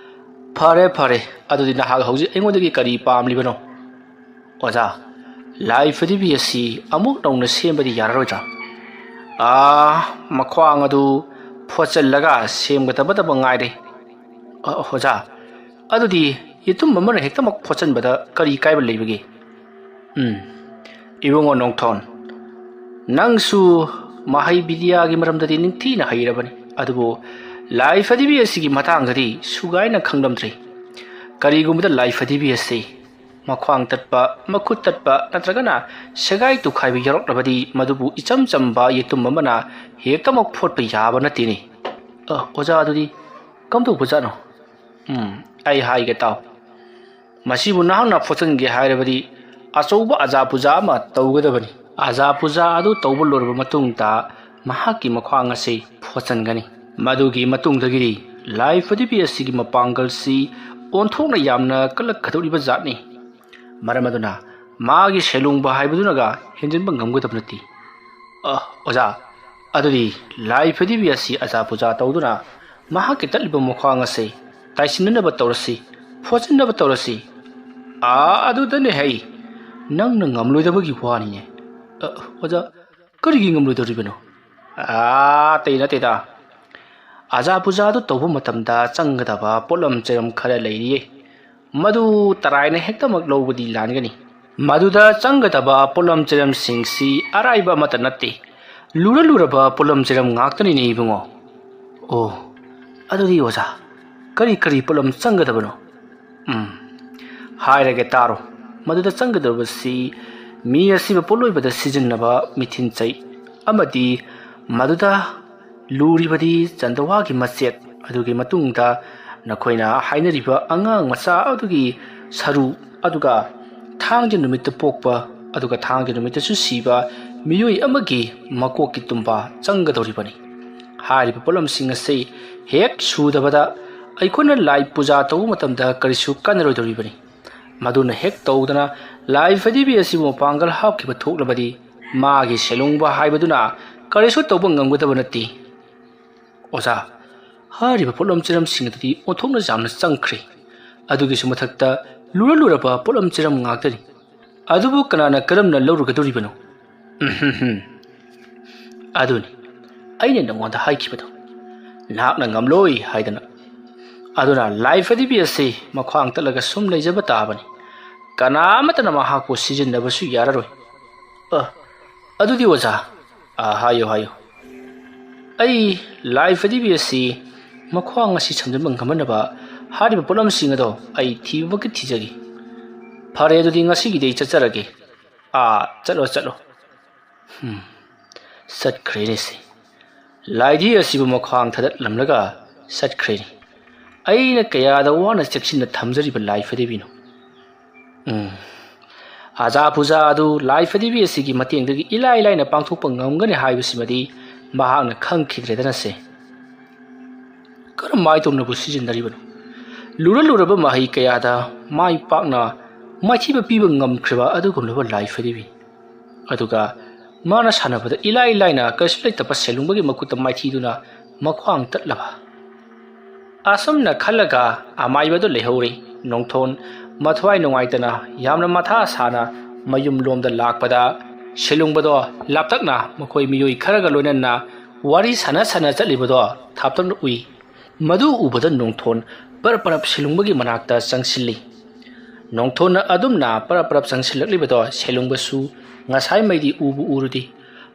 ꯐꯔꯦ ꯐꯔꯦ ꯑꯗꯨꯗꯤ ꯅꯍꯥꯛ ꯍꯧꯖꯤꯛ ꯑꯩꯉꯣꯟꯗꯒꯤ ꯀꯔꯤ ꯄꯥꯝꯂꯤꯕꯅꯣ ꯑꯣꯖꯥ ꯂꯥꯏ ꯐꯗꯤꯕꯤ ꯑꯁꯤ ꯑꯃꯨꯛ ꯅꯧꯅ ꯁꯦꯝꯕꯗꯤ ꯌꯥꯔꯔꯣꯏꯗ꯭ꯔꯥ ꯃꯈ꯭ꯋꯥꯡ ꯑꯗꯨ ꯐꯣꯠꯆꯜꯂꯒ ꯁꯦꯝꯒꯗꯕ ꯉꯥꯏꯔꯦ ꯑꯣꯖꯥ ꯑꯗꯨꯗꯤ ꯌꯦꯇꯨꯝ ꯑꯃꯅ ꯍꯦꯛꯇꯃꯛ ꯐꯣꯠꯆꯟꯕꯗ ꯀꯔꯤ ꯀꯥꯏꯕ ꯂꯩꯕꯒꯦ ꯏꯕꯨꯡꯉꯣ ꯅꯣꯡꯊꯣꯟ ꯅꯪꯁꯨ ꯃꯍꯩ ꯕꯤꯗ꯭ꯌꯥꯒꯤ ꯃꯔꯝꯗꯗꯤ ꯅꯤꯡꯊꯤꯅ ꯍꯩꯔꯕꯅꯤ ꯑꯗꯨꯕꯨ ꯂꯥꯏ ꯐꯗꯤꯕꯤ ꯑꯁꯤꯒꯤ ꯃꯇꯥꯡꯗꯗꯤ ꯁꯨꯒꯥꯏꯅ ꯈꯪꯂꯝꯗ꯭ꯔꯤ ꯀꯔꯤꯒꯨꯝꯕꯗ ꯂꯥꯏ ꯐꯗꯤꯕꯤ ꯑꯁꯤ ꯃꯈ꯭ꯋꯥꯡ ꯇꯠꯄ ꯃꯈꯨꯠ ꯇꯠꯄ ꯅꯠꯇ꯭ꯔꯒꯅ ꯁꯦꯒꯥꯏ ꯇꯨꯈꯥꯏꯕ ꯌꯥꯎꯔꯛꯂꯕꯗꯤ ꯃꯗꯨꯕꯨ ꯏꯆꯝ ꯆꯝꯕ ꯌꯦꯇꯨꯝ ꯑꯃꯅ ꯍꯦꯛꯇꯃꯛ ꯐꯣꯠꯄ ꯌꯥꯕ ꯅꯠꯇꯦꯅꯦ ꯑꯣꯖꯥ ꯑꯗꯨꯗꯤ ꯀꯝꯗꯧꯕꯖꯥꯠꯅꯣ ꯑꯩ ꯍꯥꯏꯒꯦ ꯇꯥꯎ ꯃꯁꯤꯕꯨ ꯅꯍꯥꯛꯅ ꯐꯣꯠꯆꯟꯒꯦ ꯍꯥꯏꯔꯕꯗꯤ ꯑꯆꯧꯕ ꯑꯖꯥ ꯄꯨꯖꯥ ꯑꯃ ꯇꯧꯒꯗꯕꯅꯤ ꯑꯖꯥ ꯄꯨꯖꯥ ꯑꯗꯨ ꯇꯧꯕ ꯂꯣꯏꯔꯕ ꯃꯇꯨꯡꯗ ꯃꯍꯥꯛꯀꯤ ꯃꯈ꯭ꯋꯥꯡ ꯑꯁꯤ ꯐꯣꯠꯆꯟꯒꯅꯤ ꯃꯗꯨꯒꯤ ꯃꯇꯨꯡꯗꯒꯤꯗꯤ ꯂꯥꯏ ꯐꯗꯤꯕꯤ ꯑꯁꯤꯒꯤ ꯃꯄꯥꯡꯒꯜꯁꯤ ꯑꯣꯟꯊꯣꯛꯅ ꯌꯥꯝꯅ ꯀꯜꯂꯛꯀꯗꯧꯔꯤꯕ ꯖꯥꯠꯅꯤ ꯃꯔꯝ ꯑꯗꯨꯅ ꯃꯥꯒꯤ ꯁꯦꯂꯨꯡꯕ ꯍꯥꯏꯕꯗꯨꯅꯒ ꯍꯦꯟꯖꯤꯟꯕ ꯉꯝꯒꯗꯕ ꯅꯠꯇꯦ ꯑꯣꯖꯥ ꯑꯗꯨꯗꯤ ꯂꯥꯏ ꯐꯗꯤꯕꯤ ꯑꯁꯤ ꯑꯖꯥ ꯄꯨꯖꯥ ꯇꯧꯗꯨꯅ ꯃꯍꯥꯛꯀꯤ ꯇꯠꯂꯤꯕ ꯃꯈ꯭ꯋꯥꯡ ꯑꯁꯤ ꯇꯥꯏꯁꯤꯟꯅꯅꯕ ꯇꯧꯔꯁꯤ ꯐꯣꯠꯆꯤꯟꯅꯕ ꯇꯧꯔꯁꯤ ꯑꯗꯨꯗꯅꯦ ꯍꯩ ꯅꯪꯅ ꯉꯝꯂꯣꯏꯗꯕꯒꯤ ꯋꯥꯅꯤꯅꯦ ꯑꯣꯖꯥ ꯀꯔꯤꯒꯤ ꯉꯝꯂꯣꯏꯗꯧꯔꯤꯕꯅꯣ ꯑꯇꯩ ꯅꯠꯇꯦꯗ ꯑꯖꯥ ꯄꯨꯖꯥ ꯑꯗꯨ ꯇꯧꯕ ꯃꯇꯝꯗ ꯆꯪꯒꯗꯕ ꯄꯣꯠꯂꯝ ꯆꯩꯔꯝ ꯈꯔ ꯂꯩꯔꯤꯌꯦ ꯃꯗꯨ ꯇꯔꯥꯏꯅ ꯍꯦꯛꯇꯃꯛ ꯂꯧꯕꯗꯤ ꯂꯥꯟꯒꯅꯤ ꯃꯗꯨꯗ ꯆꯪꯒꯗꯕ ꯄꯣꯠꯂꯝ ꯆꯩꯔꯝꯁꯤꯡꯁꯤ ꯑꯔꯥꯏꯕ ꯑꯃꯠꯇ ꯅꯠꯇꯦ ꯂꯨꯔꯕ ꯄꯣꯠꯂꯝ ꯆꯩꯔꯝ ꯉꯥꯛꯇꯅꯤꯅꯦ ꯏꯕꯨꯡꯉꯣ ꯑꯣ ꯑꯗꯨꯗꯤ ꯑꯣꯖꯥ ꯀꯔꯤ ꯄꯣꯠꯂꯝ ꯆꯪꯒꯗꯕꯅꯣ ꯍꯥꯏꯔꯒꯦ ꯇꯥꯔꯣ ꯃꯗꯨꯗ ꯆꯪꯒꯗꯕꯁꯤ ꯃꯤ ꯑꯁꯤꯕꯨ ꯄꯣꯠꯂꯣꯏꯕꯗ ꯁꯤꯖꯤꯟꯅꯕ ꯃꯤꯊꯤꯟꯆꯩ ꯑꯃꯗꯤ ꯃꯗꯨꯗ ꯂꯨꯔꯤꯕꯗꯤ ꯆꯟꯗꯋꯥꯒꯤ ꯃꯆꯦꯠ ꯑꯗꯨꯒꯤ ꯃꯇꯨꯡꯗ ꯅꯈꯣꯏꯅ ꯍꯥꯏꯅꯔꯤꯕ ꯑꯉꯥꯡ ꯃꯆꯥ ꯑꯗꯨꯒꯤ ꯁꯔꯨ ꯑꯗꯨꯒ ꯊꯥꯡꯖ ꯅꯨꯃꯤꯠꯇ ꯄꯣꯛꯄ ꯑꯗꯨꯒ ꯊꯥꯡꯖ ꯅꯨꯃꯤꯠꯇꯁꯨ ꯁꯤꯕ ꯃꯤꯑꯣꯏ ꯑꯃꯒꯤ ꯃꯀꯣꯛꯀꯤ ꯇꯨꯝꯕ ꯆꯪꯒꯗꯧꯔꯤꯕꯅꯤ ꯍꯥꯏꯔꯤꯕ ꯄꯣꯠꯂꯝꯁꯤꯡ ꯑꯁꯤ ꯍꯦꯛ ꯁꯨꯗꯕꯗ ꯑꯩꯈꯣꯏꯅ ꯂꯥꯏ ꯄꯨꯖꯥ ꯇꯧꯕ ꯃꯇꯝꯗ ꯀꯔꯤꯁꯨ ꯀꯥꯟꯅꯔꯣꯏꯗꯧꯔꯤꯕꯅꯤ ꯃꯗꯨꯅ ꯍꯦꯛ ꯇꯧꯗꯅ ꯂꯥꯏ ꯐꯗꯤꯕꯤ ꯑꯁꯤꯕꯨ ꯃꯄꯥꯡꯒꯜ ꯍꯥꯞꯈꯤꯕ ꯊꯣꯛꯂꯕꯗꯤ ꯃꯥꯒꯤ ꯁꯦꯂꯨꯡꯕ ꯍꯥꯏꯕꯗꯨꯅ ꯀꯔꯤꯁꯨ ꯇꯧꯕ ꯉꯝꯒꯗꯕ ꯅꯠꯇꯦ ꯑꯣꯖꯥ ꯍꯥꯏꯔꯤꯕ ꯄꯣꯠꯂꯝ ꯆꯩꯔꯝꯁꯤꯡ ꯑꯗꯨꯗꯤ ꯑꯣꯟꯊꯣꯛꯅ ꯌꯥꯝꯅ ꯆꯪꯈ꯭ꯔꯦ ꯑꯗꯨꯒꯤꯁꯨ ꯃꯊꯛꯇ ꯂꯨꯔꯕ ꯄꯣꯠꯂꯝ ꯆꯩꯔꯝ ꯉꯥꯛꯇꯅꯤ ꯑꯗꯨꯕꯨ ꯀꯅꯥꯅ ꯀꯔꯝꯅ ꯂꯧꯔꯨꯒꯗꯧꯔꯤꯕꯅꯣ ꯑꯗꯨꯅꯤ ꯑꯩꯅ ꯅꯉꯣꯟꯗ ꯍꯥꯏꯈꯤꯕꯗꯣ ꯅꯍꯥꯛꯅ ꯉꯝꯂꯣꯏ ꯍꯥꯏꯗꯅ ꯑꯗꯨꯅ ꯂꯥꯏ ꯐꯗꯤꯕꯤ ꯑꯁꯤ ꯃꯈ꯭ꯋꯥꯡ ꯇꯠꯂꯒ ꯁꯨꯝ ꯂꯩꯖꯕ ꯇꯥꯕꯅꯤ ꯀꯅꯥꯃꯠꯇꯅ ꯃꯍꯥꯛꯄꯨ ꯁꯤꯖꯤꯟꯅꯕꯁꯨ ꯌꯥꯔꯔꯣꯏ ꯑꯗꯨꯗꯤ ꯑꯣꯖꯥ ꯍꯥꯏꯌꯣ ꯑꯩ ꯂꯥꯏ ꯐꯗꯤꯕꯤ ꯑꯁꯤ ꯃꯈ꯭ꯋꯥꯡ ꯑꯁꯤ ꯁꯝꯖꯤꯟꯕ ꯉꯝꯍꯟꯅꯕ ꯍꯥꯏꯔꯤꯕ ꯄꯣꯠꯂꯝꯁꯤꯡ ꯑꯗꯣ ꯑꯩ ꯊꯤꯕꯃꯛꯀꯤ ꯊꯤꯖꯒꯦ ꯐꯔꯦ ꯑꯗꯨꯗꯤ ꯉꯁꯤꯒꯤꯗꯤ ꯑꯩ ꯆꯠꯆꯔꯒꯦ ꯆꯠꯂꯣ ꯆꯠꯈ꯭ꯔꯦꯅꯦ ꯁꯤ ꯂꯥꯏꯙꯤ ꯑꯁꯤꯕꯨ ꯃꯈ꯭ꯋꯥꯡ ꯊꯗꯠꯂꯝꯂꯒ ꯆꯠꯈ꯭ꯔꯦꯅꯤ ꯑꯩꯅ ꯀꯌꯥꯗ ꯋꯥꯅ ꯆꯦꯛꯁꯤꯟꯅ ꯊꯝꯖꯔꯤꯕ ꯂꯥꯏ ꯐꯗꯤꯕꯤꯅꯣ ꯑꯖꯥ ꯄꯨꯖꯥ ꯑꯗꯨ ꯂꯥꯏ ꯐꯗꯤꯕꯤ ꯑꯁꯤꯒꯤ ꯃꯇꯦꯡꯗꯒꯤ ꯏꯂꯥꯏ ꯂꯥꯏꯅ ꯄꯥꯡꯊꯣꯛꯄ ꯉꯝꯒꯅꯤ ꯍꯥꯏꯕꯁꯤꯃꯗꯤ ꯃꯍꯥꯛꯅ ꯈꯪꯈꯤꯗ꯭ꯔꯦꯗꯅꯁꯦ ꯀꯔꯝꯃꯥꯏꯅ ꯇꯧꯅꯕꯨ ꯁꯤꯖꯤꯟꯅꯔꯤꯕꯅꯣ ꯂꯨꯔꯕ ꯃꯍꯩ ꯀꯌꯥꯗ ꯃꯥꯏ ꯄꯥꯛꯅ ꯃꯥꯏꯊꯤꯕ ꯄꯤꯕ ꯉꯝꯈ꯭ꯔꯕ ꯑꯗꯨꯒꯨꯝꯂꯕ ꯂꯥꯏ ꯐꯗꯤꯕꯤ ꯑꯗꯨꯒ ꯃꯥꯅ ꯁꯥꯟꯅꯕꯗ ꯏꯂꯥꯏ ꯂꯥꯏꯅ ꯀꯔꯤꯁꯨ ꯂꯩꯇꯕ ꯁꯦꯂꯨꯡꯕꯒꯤ ꯃꯈꯨꯠꯇ ꯃꯥꯏꯊꯤꯗꯨꯅ ꯃꯈ꯭ꯋꯥꯡ ꯇꯠꯂꯕ ꯑꯁꯨꯝꯅ ꯈꯜꯂꯒ ꯑꯃꯥꯏꯕꯗꯨ ꯂꯩꯍꯧꯔꯤ ꯅꯣꯡꯊꯣꯟ ꯃꯊ꯭ꯋꯥꯏ ꯅꯨꯡꯉꯥꯏꯇꯅ ꯌꯥꯝꯅ ꯃꯊꯥ ꯁꯥꯅ ꯃꯌꯨꯝ ꯂꯣꯝꯗ ꯂꯥꯛꯄꯗ ꯁꯦꯂꯨꯡꯕꯗꯣ ꯂꯥꯞꯇꯛꯅ ꯃꯈꯣꯏ ꯃꯤꯑꯣꯏ ꯈꯔꯒ ꯂꯣꯏꯅꯅ ꯋꯥꯔꯤ ꯁꯥꯟꯅ ꯆꯠꯂꯤꯕꯗꯣ ꯊꯥꯞꯇꯛꯅ ꯎꯏ ꯃꯗꯨ ꯎꯕꯗ ꯅꯣꯡꯊꯣꯟ ꯄꯔꯞ ꯁꯦꯂꯨꯡꯕꯒꯤ ꯃꯅꯥꯛꯇ ꯆꯪꯁꯤꯜꯂꯤ ꯅꯣꯡꯊꯣꯟꯅ ꯑꯗꯨꯝꯅ ꯄꯔꯞ ꯆꯪꯁꯤꯜꯂꯛꯂꯤꯕꯗꯣ ꯁꯦꯂꯨꯡꯕꯁꯨ ꯉꯁꯥꯏ ꯃꯩꯗꯤ ꯎꯔꯨꯗꯤ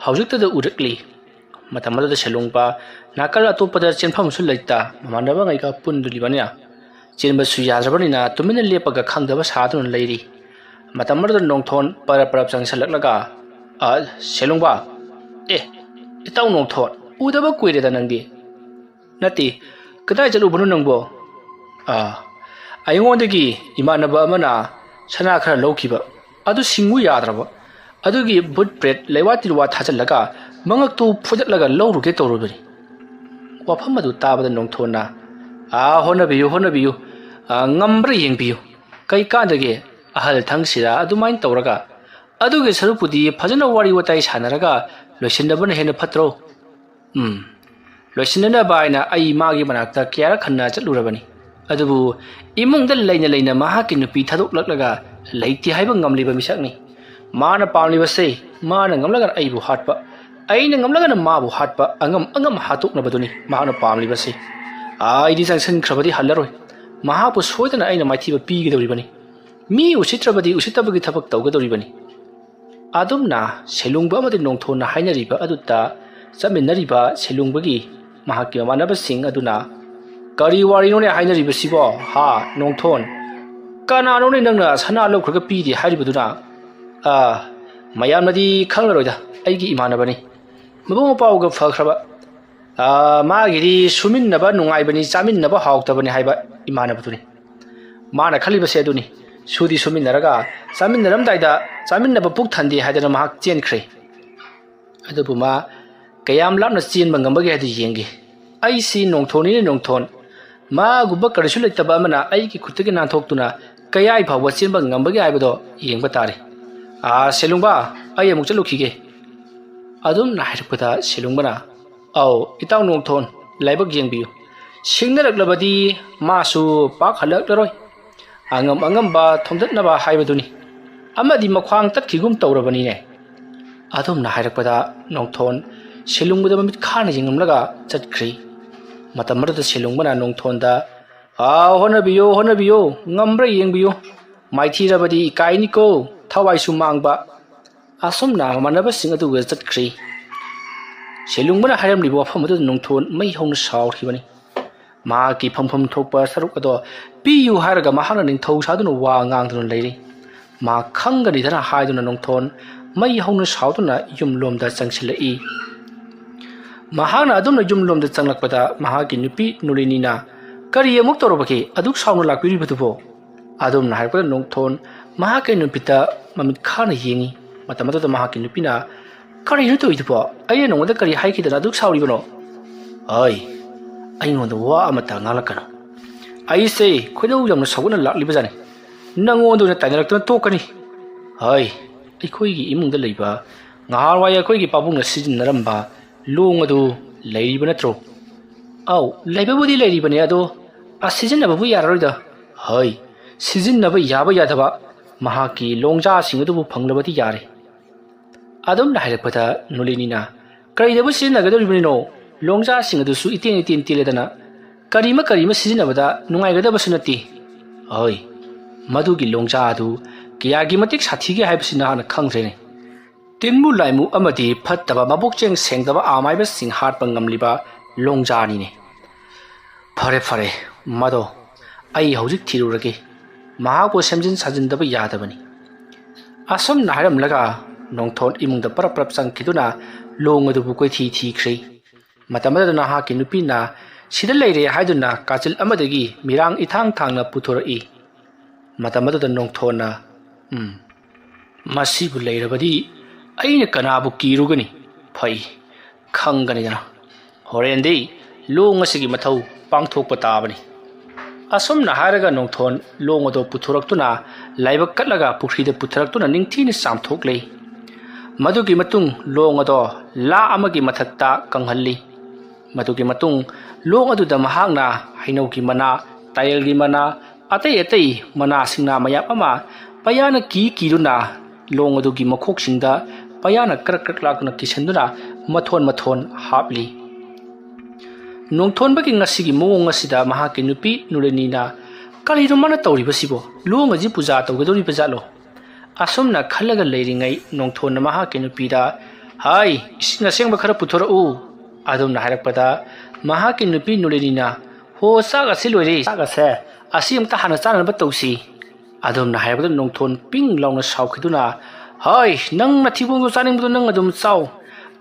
ꯍꯧꯖꯤꯛꯇꯗ ꯎꯔꯛꯂꯤ matam da selungpa nakal atopada chenpham su leita manaba ngai ka pundulibania chenba su yajabanina tumina lepaga khangdaba sadun leiri matam da nongthon para parap sang salaklaga selungba itaw nongthon udaba kuire da nangdi nati kadai jalubanu nangbo ayongondagi imanaba amana sana khara lawkiba adu singu yadraba adugi bud bread leiwatilwa thajalaga mangaktu phujatlaga lawruge tawrubani wafam adu tabada nongthona honabiyu ngambre yengbiyu kai kadage ahal thangsira adumain tawraga aduge sarupudi phajana wari watai sanaraga loisindabana hena phatro loisindana baina ai magi manakta kyara khanna chatlurabani adubu imungda leina mahaki nupi thadoklaklaga leiti haiba ngamliba misakni mana pamlibase mana ngamlaga aibu hatpa aina ngamlaga mabu hatpa angam hatukna baduni mana pamlibase aidi sangsan khrabadi hallaroi mahapu soidana aina maithiba pigidoribani mi usitrabadi usitabagi thabak tawgadoribani adumna selungba amadi nongthona hainariba adutta chaminariba selungbagi mahaki manaba sing aduna kari wari none hainariba sibo ha nongthon kana none nangna sana lokhrga pidi haribaduna mayamnadi khanglaroida aigi imanabani mabung pauga fakhraba magiri suminnaba nungaibani chaminaba hawtabani haiba imanabaduni mana khalibase aduni sudi suminnaraga chaminnaramdaida chaminaba puk thandi haidana mahak chenkhre adubuma kayam lamna chenba ngambagi hadi yengi ai si nongthoni nongthon ma guba karsu leitaba amana aigi khutagi nanthokuna kayai phawwa chenba ngambagi haibado yengba tare selungba ai amuk chalukhige adum nairpata selungbana itaw nongthon laibak yengbiyu singnaраklabadi masu pak halaklaroi angam ba thomdatnaba haibaduni amadi makhwang tatkigum tawrabani ne adum nairpata nongthon selungbada mamit khana yengamlaga chatkhri matamrada selungbana nongthonda honabiyo ngambre yengbiyu maithirabadi kainiko thawai su mangba asumna manaba sing adu ga chatkhri selungbana haramli bo pham adu nongthon mai hongna sawribani ma ki pham thokpa saruk ado piyu haraga mahana ning thau saduna wa ngangduna leiri ma khangani dana haiduna nongthon mai hongna sawduna yumlomda changsilai mahana adumna yumlomda changlakpada mahaki nupi nulinina kari amuk torobaki aduk sawna lakpiri badubo adumna harpada nongthon mahaki nupita mamit khana yengi matamada mahaki nupina kari nuto idubo aye nongda kari haikidana aduk sawribano aingonda wa amata ngalakana ai se khoidau yamna sawna laklibajani nangondo na tainarakta tokani aikhoigi imungda leiba ngarwai aikhoigi pabungna sijinaramba long adu leiba natro leibabudi leiribane ado asijinnababu yararoida sijinnaba yaba yadaba mahaki longja singadubu phanglabadi yare adum nahirapata nulinina karidabu sijinnagadoribano longja singadusu iteng tiledana karima sijinabada nungaigadaba sunati madugi longja adu kiyagi matik sathige haibasina hana khangthrene tinmu laimu amadi phattaba mabokcheng sengdaba amaiba sing hatpa ngamliba longjani ne fare mado ai hojik thirurage mahapo semjin sajindaba yadabani asam naharam laga nongthon imungda parap changkiduna longadu bukoi thi khri matamada na ha kinupina sida leire haiduna kachil amadagi mirang ithang thangna puthori matamada nongthona masibu leirabadi aina kanabu kirugani phai khangani dana horendi long asigi mathau pangthokpa tabani asomna haraga nongthon long odo puthuraktuna laibak katlaga pukhri de puthuraktuna ningthini samthoklei madugi matung long odo la amagi mathakta kanghalli madugi matung long adu da mahangna hainauki mana tayelgi mana atei mana singna mayap ama payana kiruna long adugi makhok singda payana krak lakna kisanduna mathon hapli nongthon bagi ngasigi mowong asida mahaki nupi nulenina kali rumana tawribasibo long aji puja tawgadori bajalo asomna khalaga leiringai nongthon mahaki nupi da isina sengba khara puthora u ꯑꯗꯨꯝꯅ ꯍꯥꯏꯔꯛꯄꯗ ꯃꯍꯥꯛꯀꯤ ꯅꯨꯄꯤ ꯅꯨꯂꯤꯅꯤꯅ ꯍꯣ ꯆꯥꯛ ꯑꯁꯤ ꯂꯣꯏꯔꯦ ꯆꯥꯛ ꯑꯁꯦ ꯑꯁꯤ ꯑꯃꯇ ꯍꯥꯟꯅ ꯆꯥꯅꯕ ꯇꯧꯁꯤ ꯑꯗꯨꯝꯅ ꯍꯥꯏꯔꯛꯄꯗ ꯅꯣꯡꯊꯣꯟ ꯄꯤꯡ ꯂꯥꯎꯅ ꯁꯥꯎꯈꯤꯗꯨꯅ ꯍꯣꯏ ꯅꯪꯅ ꯊꯤꯕꯣꯡꯗꯣ ꯆꯥꯅꯤꯡꯕꯗꯣ ꯅꯪ ꯑꯗꯨꯝ ꯆꯥꯎ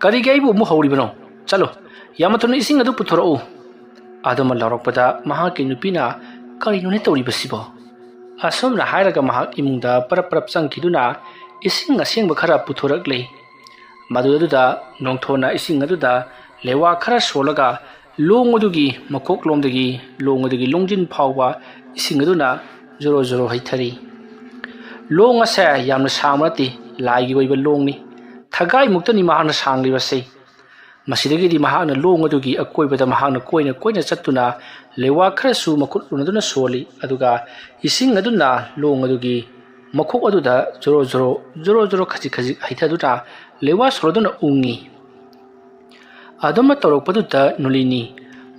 ꯀꯔꯤꯒꯤ ꯑꯩꯕꯨ ꯑꯃꯨꯛ ꯍꯧꯔꯤꯕꯅꯣ ꯆꯠꯂꯣ ꯌꯥꯝꯅ ꯊꯨꯅ ꯏꯁꯤꯡ ꯑꯗꯨ ꯄꯨꯊꯣꯔꯛꯎ ꯑꯗꯨꯃ ꯂꯥꯎꯔꯛꯄꯗ ꯃꯍꯥꯛꯀꯤ ꯅꯨꯄꯤꯅ ꯀꯔꯤꯅꯣꯅꯦ ꯇꯧꯔꯤꯕꯁꯤꯕꯣ ꯑꯁꯨꯝꯅ ꯍꯥꯏꯔꯒ ꯃꯍꯥꯛ ꯏꯃꯨꯡꯗ ꯄꯔꯞ ꯄꯔꯞ ꯆꯪꯈꯤꯗꯨꯅ ꯏꯁꯤꯡ ꯑꯁꯦꯡꯕ ꯈꯔ ꯄꯨꯊꯣꯔꯛꯂꯤ ꯃꯗꯨꯗꯨꯗ ꯅꯣꯡꯊꯣꯟꯅ ꯏꯁꯤꯡ ꯑꯗꯨꯗ ꯂꯩꯋꯥ ꯈꯔ ꯁꯣꯜꯂꯒ ꯂꯣꯡ ꯑꯗꯨꯒꯤ ꯃꯀꯣꯛꯂꯣꯝꯗꯒꯤ ꯂꯣꯡ ꯑꯗꯨꯒꯤ ꯂꯣꯡꯖꯤꯟ ꯐꯥꯎꯕ ꯏꯁꯤꯡ ꯑꯗꯨꯅ ꯖꯣꯔꯣ ꯖꯣꯔꯣ ꯍꯩꯊꯔꯤ ꯂꯣꯡ ꯑꯁꯦ ꯌꯥꯝꯅ ꯁꯥꯡꯕ ꯅꯠꯇꯦ ꯂꯥꯏꯒꯤ ꯑꯣꯏꯕ ꯂꯣꯡꯅꯤ ꯊꯒꯥꯏꯃꯨꯛꯇꯅꯤ ꯃꯍꯥꯛꯅ ꯁꯥꯡꯂꯤꯕꯁꯤ ꯃꯁꯤꯗꯒꯤꯗꯤ ꯃꯍꯥꯛꯅ ꯂꯣꯡ ꯑꯗꯨꯒꯤ ꯑꯀꯣꯏꯕꯗ ꯃꯍꯥꯛꯅ ꯀꯣꯏꯅ ꯀꯣꯏꯅ ꯆꯠꯇꯨꯅ ꯂꯩꯋꯥ ꯈꯔꯁꯨ ꯃꯈꯨꯠ ꯂꯨꯅꯗꯨꯅ ꯁꯣꯜꯂꯤ ꯑꯗꯨꯒ ꯏꯁꯤꯡ ꯑꯗꯨꯅ ꯂꯣꯡ ꯑꯗꯨꯒꯤ ꯃꯈꯣꯛ ꯑꯗꯨꯗ ꯖꯣꯔꯣ ꯖꯣꯔꯣ ꯈꯖꯤꯛ ꯈꯖꯤꯛ ꯍꯩꯊꯗꯨꯅ ꯂꯩꯋꯥ ꯁꯣꯜꯂꯗꯨꯅ ꯎꯡꯉꯤ ꯑꯗꯨꯝꯅ ꯇꯧꯔꯛꯄꯗꯨꯗ ꯅꯨꯂꯤꯅꯤ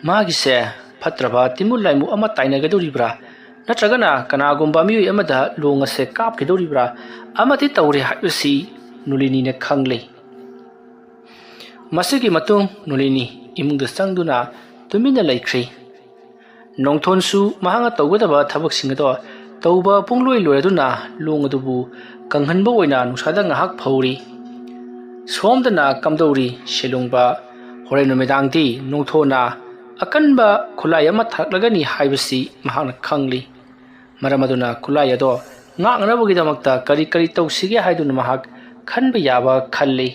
ꯃꯥꯒꯤꯁꯦ ꯐꯠꯇ꯭ꯔꯕ ꯇꯤꯟꯃꯨꯠ ꯂꯥꯏꯃꯨꯛ ꯑꯃ ꯇꯥꯏꯅꯒꯗꯧꯔꯤꯕ꯭ꯔꯥ ꯅꯠꯇ꯭ꯔꯒꯅ ꯀꯅꯥꯒꯨꯝꯕ ꯃꯤꯑꯣꯏ ꯑꯃꯗ ꯂꯣꯡ ꯑꯁꯦ ꯀꯥꯞꯈꯤꯗꯧꯔꯤꯕ꯭ꯔꯥ ꯑꯃꯗꯤ ꯇꯧꯔꯦ ꯍꯥꯏꯕꯁꯤ ꯅꯨꯂꯤꯅꯤꯅ ꯈꯪꯂꯤ ꯃꯁꯤꯒꯤ ꯃꯇꯨꯡ ꯅꯨꯂꯤꯅꯤ ꯏꯃꯨꯡꯗ ꯆꯪꯗꯨꯅ ꯇꯨꯃꯤꯟꯅ ꯂꯩꯈ꯭ꯔꯤ ꯅꯣꯡꯊꯣꯟꯁꯨ ꯃꯍꯥꯛꯅ ꯇꯧꯒꯗꯕ ꯊꯕꯛꯁꯤꯡ ꯑꯗꯣ ꯇꯧꯕ ꯄꯨꯡꯂꯣꯏ ꯂꯣꯏꯔꯗꯨꯅ ꯂꯣꯡ ꯑꯗꯨꯕꯨ ꯀꯪꯍꯟꯕ ꯑꯣꯏꯅ ꯅꯨꯡꯁꯥꯗ ꯉꯥꯏꯍꯥꯛ ꯐꯧꯔꯤ ꯁꯣꯝꯗꯅ ꯀꯝꯗꯧꯔꯤ ꯁꯦꯂꯨꯡꯕ ꯍꯣꯔꯦꯟ ꯅꯨꯃꯤꯗꯥꯡꯗꯤ ꯅꯣꯡꯊꯣꯟꯅ ꯑꯀꯟꯕ ꯈꯨꯠꯂꯥꯏ ꯑꯃ ꯊꯥꯔꯛꯂꯒꯅꯤ ꯍꯥꯏꯕꯁꯤ ꯃꯍꯥꯛꯅ ꯈꯪꯂꯤ ꯃꯔꯝ ꯑꯗꯨꯅ ꯈꯨꯠꯂꯥꯏ ꯑꯗꯣ ꯉꯥꯛꯅꯅꯕꯒꯤꯗꯃꯛꯇ ꯀꯔꯤ ꯀꯔꯤ ꯇꯧꯁꯤꯒꯦ ꯍꯥꯏꯗꯨꯅ ꯃꯍꯥꯛ ꯈꯟꯕ ꯌꯥꯕ ꯈꯜꯂꯤ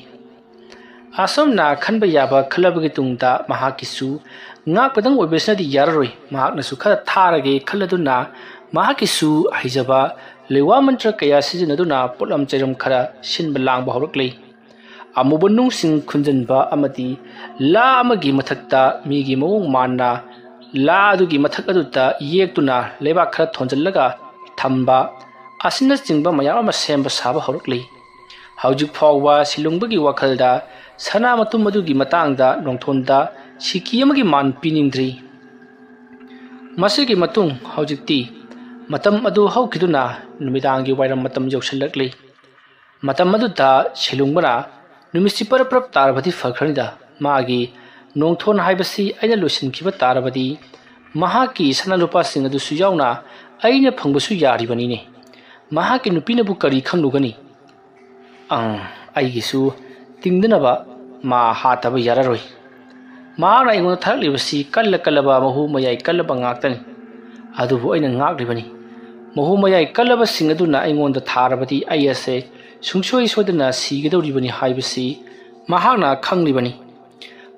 ꯑꯁꯨꯝꯅ ꯈꯟꯕ ꯌꯥꯕ ꯈꯜꯂꯕꯒꯤ ꯇꯨꯡꯗ ꯃꯍꯥꯛꯀꯤꯁꯨ ꯉꯥꯛꯄꯗꯪ ꯑꯣꯏꯕꯁꯤꯅꯗꯤ ꯌꯥꯔꯔꯣꯏ ꯃꯍꯥꯛꯅꯁꯨ ꯈꯔ ꯊꯥꯔꯒꯦ ꯈꯜꯂꯗꯨꯅ ꯃꯍꯥꯛꯀꯤꯁꯨ ꯍꯩꯖꯕ ꯂꯩꯋꯥ ꯃꯟꯇ꯭ꯔ ꯀꯌꯥ ꯁꯤꯖꯤꯟꯅꯗꯨꯅ ꯄꯣꯠꯂꯝ ꯆꯩꯔꯝ ꯈꯔ ꯁꯤꯟꯕ ꯂꯥꯡꯕ ꯍꯧꯔꯛꯂꯤ ꯑꯃꯨꯕ ꯅꯨꯡꯁꯤꯡ ꯈꯨꯟꯖꯟꯕ ꯑꯃꯗꯤ ꯂꯥ ꯑꯃꯒꯤ ꯃꯊꯛꯇ ꯃꯤꯒꯤ ꯃꯑꯣꯡ ꯃꯥꯟꯅ ꯂꯥ ꯑꯗꯨꯒꯤ ꯃꯊꯛ ꯑꯗꯨꯗ ꯌꯦꯛꯇꯨꯅ ꯂꯩꯕꯥꯛ ꯈꯔ ꯊꯣꯟꯖꯜꯂꯒ ꯊꯝꯕ ꯑꯁꯤꯅꯆꯤꯡꯕ ꯃꯌꯥꯝ ꯑꯃ ꯁꯦꯝꯕ ꯁꯥꯕ ꯍꯧꯔꯛꯂꯤ ꯍꯧꯖꯤꯛ ꯐꯥꯎꯕ ꯁꯤꯂꯨꯡꯕꯒꯤ ꯋꯥꯈꯜꯗ ꯁꯅꯥ ꯃꯇꯨꯝ ꯑꯗꯨꯒꯤ ꯃꯇꯥꯡꯗ ꯅꯣꯡꯊꯣꯟꯗ ꯁꯤꯀꯤ ꯑꯃꯒꯤ ꯃꯥꯟ ꯄꯤꯅꯤꯡꯗ꯭ꯔꯤ ꯃꯁꯤꯒꯤ ꯃꯇꯨꯡ ꯍꯧꯖꯤꯛꯇꯤ ꯃꯇꯝ ꯑꯗꯨ ꯍꯧꯈꯤꯗꯨꯅ ꯅꯨꯃꯤꯗꯥꯡꯒꯤ ꯋꯥꯏꯔꯝ ꯃꯇꯝ ꯌꯧꯁꯤꯜꯂꯛꯂꯤ ꯃꯇꯝ ꯑꯗꯨꯗ ꯁꯤꯂꯨꯡꯕꯅ ꯅꯨꯃꯤꯠꯁꯤ ꯄꯔꯞ ꯄꯔꯞ ꯇꯥꯔꯕꯗꯤ ꯐꯈ꯭ꯔꯅꯤꯗ ꯃꯥꯒꯤ ꯅꯣꯡꯊꯣꯟ ꯍꯥꯏꯕꯁꯤ ꯑꯩꯅ ꯂꯣꯏꯁꯤꯟꯈꯤꯕ ꯇꯥꯔꯕꯗꯤ ꯃꯍꯥꯛꯀꯤ ꯁꯅꯥ ꯂꯨꯄꯥꯁꯤꯡ ꯑꯗꯨꯁꯨ ꯌꯥꯎꯅ ꯑꯩꯅ ꯐꯪꯕꯁꯨ ꯌꯥꯔꯤꯕꯅꯤꯅꯦ ꯃꯍꯥꯛꯀꯤ ꯅꯨꯄꯤꯅꯕꯨ ꯀꯔꯤ ꯈꯪꯂꯨꯒꯅꯤ ꯑꯩꯒꯤꯁꯨ tingdnaba ma hataba yararoi maana ingon tharlibasi kallaba mahu mayai kallaba ngaktani adubu aina ngaklibani mahu mayai kallaba singaduna ingon da tharabadi ayase sungsoi sodana sigedoribani haibasi mahana khanglibani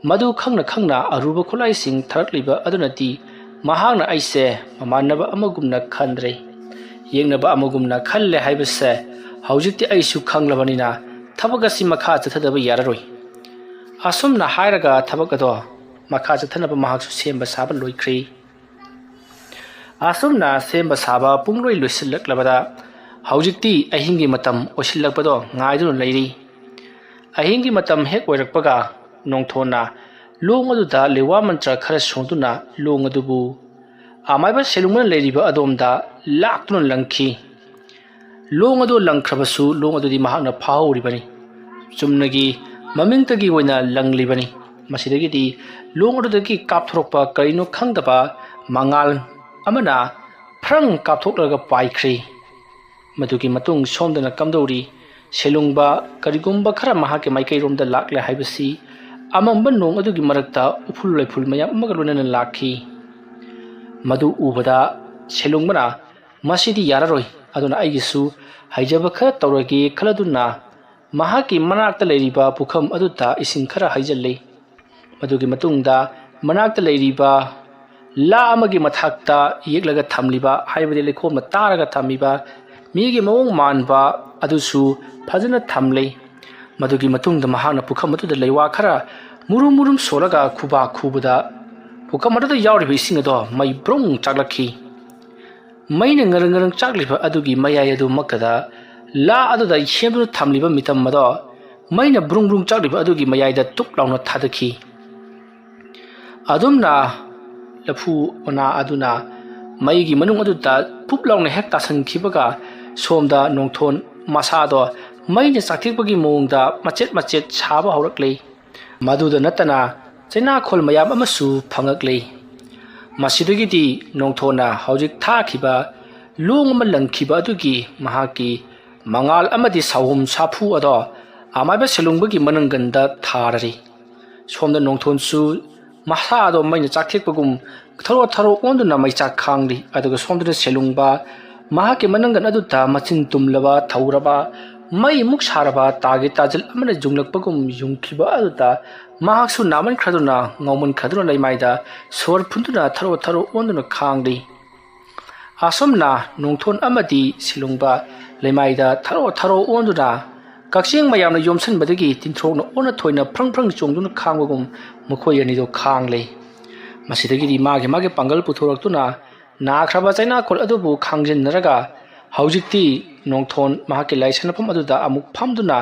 madu khangna aruba khulai sing tharliba adunati mahana aise mamanaba amagumna khandre yengnaba amagumna khalle haibase haujikti aisu khanglabanina ꯊꯕꯛ ꯃꯈꯥ ꯆꯠꯊꯗꯕ ꯌꯥꯔꯔꯣꯏ ꯑꯁꯨꯝꯅ ꯍꯥꯏꯔꯒ ꯊꯕꯛ ꯑꯗꯣ ꯃꯈꯥ ꯆꯠꯊꯅꯕ ꯃꯍꯥꯛꯁꯨ ꯁꯦꯝꯕ ꯁꯥꯕ ꯂꯣꯏꯈ꯭ꯔꯦ ꯑꯁꯨꯝꯅ ꯁꯦꯝꯕ ꯁꯥꯕ ꯄꯨꯡꯂꯣꯏ ꯂꯣꯏꯁꯤꯜꯂꯛꯂꯕꯗ ꯍꯧꯖꯤꯛꯇꯤ ꯑꯍꯤꯡꯒꯤ ꯃꯇꯝ ꯑꯣꯏꯁꯤꯜꯂꯛꯄꯗꯣ ꯉꯥꯏꯗꯨꯅ ꯂꯩꯔꯤ ꯑꯍꯤꯡꯒꯤ ꯃꯇꯝ ꯍꯦꯛ ꯑꯣꯏꯔꯛꯄꯒ ꯅꯣꯡꯊꯣꯟꯅ ꯂꯣꯡ ꯑꯗꯨꯗ ꯂꯩꯋꯥ ꯃꯟꯇ꯭ꯔ ꯈꯔ ꯁꯣꯟꯗꯨꯅ ꯂꯣꯡ ꯑꯗꯨꯕꯨ ꯑꯃꯥꯏꯕ ꯁꯦꯂꯨꯡꯅ ꯂꯩꯔꯤꯕ ꯑꯗꯣꯝꯗ ꯂꯥꯛꯇꯨꯅ ꯂꯪꯈꯤ ꯂꯣꯡ ꯑꯗꯨ ꯂꯪꯈ꯭ꯔꯕꯁꯨ ꯂꯣꯡ ꯑꯗꯨꯗꯤ ꯃꯍꯥꯛꯅ ꯐꯥꯍꯧꯔꯤꯕꯅꯤ ꯆꯨꯝꯅꯒꯤ ꯃꯃꯤꯡꯇꯒꯤ ꯑꯣꯏꯅ ꯂꯪꯂꯤꯕꯅꯤ ꯃꯁꯤꯗꯒꯤꯗꯤ ꯂꯣꯡ ꯑꯗꯨꯗꯒꯤ ꯀꯥꯞꯊꯣꯔꯛꯄ ꯀꯔꯤꯅꯣ ꯈꯪꯗꯕ ꯃꯉꯥꯜ ꯑꯃꯅ ꯐ꯭ꯔꯪ ꯀꯥꯞꯊꯣꯛꯂꯒ ꯄꯥꯏꯈ꯭ꯔꯦ ꯃꯗꯨꯒꯤ ꯃꯇꯨꯡ ꯁꯣꯝꯗꯅ ꯀꯝꯗꯧꯔꯤ ꯁꯦꯂꯨꯡꯕ ꯀꯔꯤꯒꯨꯝꯕ ꯈꯔ ꯃꯍꯥꯛꯀꯤ ꯃꯥꯏꯀꯩꯔꯣꯝꯗ ꯂꯥꯛꯂꯦ ꯍꯥꯏꯕꯁꯤ ꯑꯃꯝꯕ ꯅꯣꯡ ꯑꯗꯨꯒꯤ ꯃꯔꯛꯇ ꯎꯐꯨꯜ ꯂꯩꯐꯨꯜ ꯃꯌꯥꯝ ꯑꯃꯒ ꯂꯣꯏꯅꯅ ꯂꯥꯛꯈꯤ ꯃꯗꯨ ꯎꯕꯗ ꯁꯦꯂꯨꯡꯕꯅ ꯃꯁꯤꯗꯤ ꯌꯥꯔꯔꯣꯏ ꯑꯗꯨꯅ ꯑꯩꯒꯤꯁꯨ ꯍꯩꯖꯕ ꯈꯔ ꯇꯧꯔꯒꯦ ꯈꯜꯂꯗꯨꯅ ꯃꯍꯥꯛꯀꯤ ꯃꯅꯥꯛꯇ ꯂꯩꯔꯤꯕ ꯄꯨꯈꯝ ꯑꯗꯨꯗ ꯏꯁꯤꯡ ꯈꯔ ꯍꯩꯖꯤꯜꯂꯤ ꯃꯗꯨꯒꯤ ꯃꯇꯨꯡꯗ ꯃꯅꯥꯛꯇ ꯂꯩꯔꯤꯕ ꯂꯥ ꯑꯃꯒꯤ ꯃꯊꯛꯇ ꯌꯦꯛꯂꯒ ꯊꯝꯂꯤꯕ ꯍꯥꯏꯕꯗꯤ ꯂꯩꯈꯣꯝꯅ ꯇꯥꯔꯒ ꯊꯝꯃꯤꯕ ꯃꯤꯒꯤ ꯃꯑꯣꯡ ꯃꯥꯟꯕ ꯑꯗꯨꯁꯨ ꯐꯖꯅ ꯊꯝꯂꯤ ꯃꯗꯨꯒꯤ ꯃꯇꯨꯡꯗ ꯃꯍꯥꯛꯅ ꯄꯨꯈꯝ ꯑꯗꯨꯗ ꯂꯩꯋꯥ ꯈꯔ ꯃꯨꯔꯨꯝ ꯁꯣꯜꯂꯒ ꯈꯨꯕꯥꯛ ꯈꯨꯕꯗ ꯄꯨꯈꯝ ꯑꯗꯨꯗ ꯌꯥꯎꯔꯤꯕ ꯏꯁꯤꯡ ꯑꯗꯣ ꯃꯩ ꯕ꯭ꯔꯨꯡ ꯆꯥꯛꯂꯛꯈꯤ ꯃꯩꯅ ꯉꯔꯪ ꯆꯥꯛꯂꯤꯕ ꯑꯗꯨꯒꯤ ꯃꯌꯥꯏ ꯑꯗꯨ ꯃꯛꯀꯗ ꯂꯥ ꯑꯗꯨꯗ ꯁꯦꯝꯗꯨꯅ ꯊꯝꯂꯤꯕ ꯃꯤꯇꯝ ꯑꯗꯣ ꯃꯩꯅ ꯕ꯭ꯔꯨꯡ ꯆꯥꯛꯂꯤꯕ ꯑꯗꯨꯒꯤ ꯃꯌꯥꯏꯗ ꯇꯨꯛ ꯂꯥꯎꯅ ꯊꯥꯗꯈꯤ ꯑꯗꯨꯝꯅ ꯂꯐꯨ ꯃꯅꯥ ꯑꯗꯨꯅ ꯃꯩꯒꯤ ꯃꯅꯨꯡ ꯑꯗꯨꯗ ꯄꯨꯞ ꯂꯥꯎꯅ ꯍꯦꯛ ꯇꯥꯁꯟꯈꯤꯕꯒ ꯁꯣꯝꯗ ꯅꯣꯡꯊꯣꯟ ꯃꯁꯥꯗꯣ ꯃꯩꯅ ꯆꯥꯛꯊꯦꯛꯄꯒꯤ ꯃꯑꯣꯡꯗ ꯃꯆꯦꯠ ꯁꯥꯕ ꯍꯧꯔꯛꯂꯤ ꯃꯗꯨꯗ ꯅꯠꯇꯅ ꯆꯩꯅꯥꯈꯣꯜ ꯃꯌꯥꯝ ꯑꯃꯁꯨ ꯐꯪꯉꯛꯂꯤ꯫ ꯃꯁꯤꯗꯒꯤꯗꯤ ꯅꯣꯡꯊꯣꯟꯅ ꯍꯧꯖꯤꯛ ꯊꯥꯈꯤꯕ ꯂꯣꯡ ꯑꯃ ꯂꯪꯈꯤꯕ ꯑꯗꯨꯒꯤ ꯃꯍꯥꯛꯀꯤ ꯃꯉꯥꯜ ꯑꯃꯗꯤ ꯁꯥꯎꯍꯨꯝ ꯁꯥꯐꯨ ꯑꯗꯣ ꯑꯃꯥꯏꯕ ꯁꯦꯂꯨꯡꯕꯒꯤ ꯃꯅꯪꯒꯟꯗ ꯊꯥꯔꯔꯤ꯫ ꯁꯣꯝꯗ ꯅꯣꯡꯊꯣꯟꯁꯨ ꯃꯁꯥ ꯑꯗꯣ ꯃꯩꯅ ꯆꯥꯛꯊꯦꯛꯄꯒꯨꯝ ꯊꯔꯣ ꯊꯔꯣ ꯑꯣꯟꯗꯨꯅ ꯃꯩꯆꯥꯛ ꯈꯥꯡꯂꯤ꯫ ꯑꯗꯨꯒ ꯁꯣꯝꯗꯅ ꯁꯦꯂꯨꯡꯕ ꯃꯍꯥꯛꯀꯤ ꯃꯅꯪꯒꯟ ꯑꯗꯨꯗ ꯃꯆꯤꯟ ꯇꯨꯝꯂꯕ ꯊꯧꯔꯕ ꯃꯩ ꯃꯨꯛ ꯁꯥꯔꯕ ꯇꯥꯒꯤ ꯇꯥꯖꯤꯜ ꯑꯃꯅ ꯌꯨꯡꯂꯛꯄꯒꯨꯝ ꯌꯨꯡꯈꯤꯕ ꯑꯗꯨꯗ ꯃꯍꯥꯛꯁꯨ ꯅꯥꯃꯟꯈ꯭ꯔꯗꯨꯅ ꯉꯥꯎꯃꯟꯈ꯭ꯔꯗꯨꯅ ꯂꯩꯃꯥꯏꯗ ꯁꯣꯔ ꯐꯨꯟꯗꯨꯅ ꯊꯔꯣ ꯊꯔꯣ ꯑꯣꯟꯗꯨꯅ ꯈꯥꯡꯂꯤ꯫ ꯑꯁꯨꯝꯅ ꯅꯣꯡꯊꯣꯟ ꯑꯃꯗꯤ ꯁꯦꯂꯨꯡꯕ ꯂꯩꯃꯥꯏꯗ ꯊꯔꯣ ꯊꯔꯣ ꯑꯣꯟꯗꯨꯅ ꯀꯛꯆꯦꯡ ꯃꯌꯥꯝꯅ ꯌꯣꯝꯁꯤꯟꯕꯗꯒꯤ ꯇꯤꯟꯊ꯭ꯔꯣꯛꯅ ꯑꯣꯟꯅ ꯊꯣꯏꯅ ꯐ꯭ꯔꯪ ꯐ꯭ꯔꯪ ꯆꯣꯡꯗꯨꯅ ꯈꯥꯡꯕꯒꯨꯝ ꯃꯈꯣꯏ ꯑꯅꯤꯗꯣ ꯈꯥꯡꯂꯤ꯫ ꯃꯁꯤꯗꯒꯤꯗꯤ ꯃꯥꯒꯤ ꯄꯥꯡꯒꯜ ꯄꯨꯊꯣꯔꯛꯇꯨꯅ ꯅꯥꯈ꯭ꯔꯕ ꯆꯩꯅꯥꯈꯣꯜ ꯑꯗꯨꯕꯨ ꯈꯥꯡꯖꯤꯟꯅꯔꯒ ꯍꯧꯖꯤꯛꯇꯤ ꯅꯣꯡꯊꯣꯟ ꯃꯍꯥꯛꯀꯤ ꯂꯥꯏꯁꯟꯅꯐꯝ ꯑꯗꯨꯗ ꯑꯃꯨꯛ ꯐꯝꯗꯨꯅ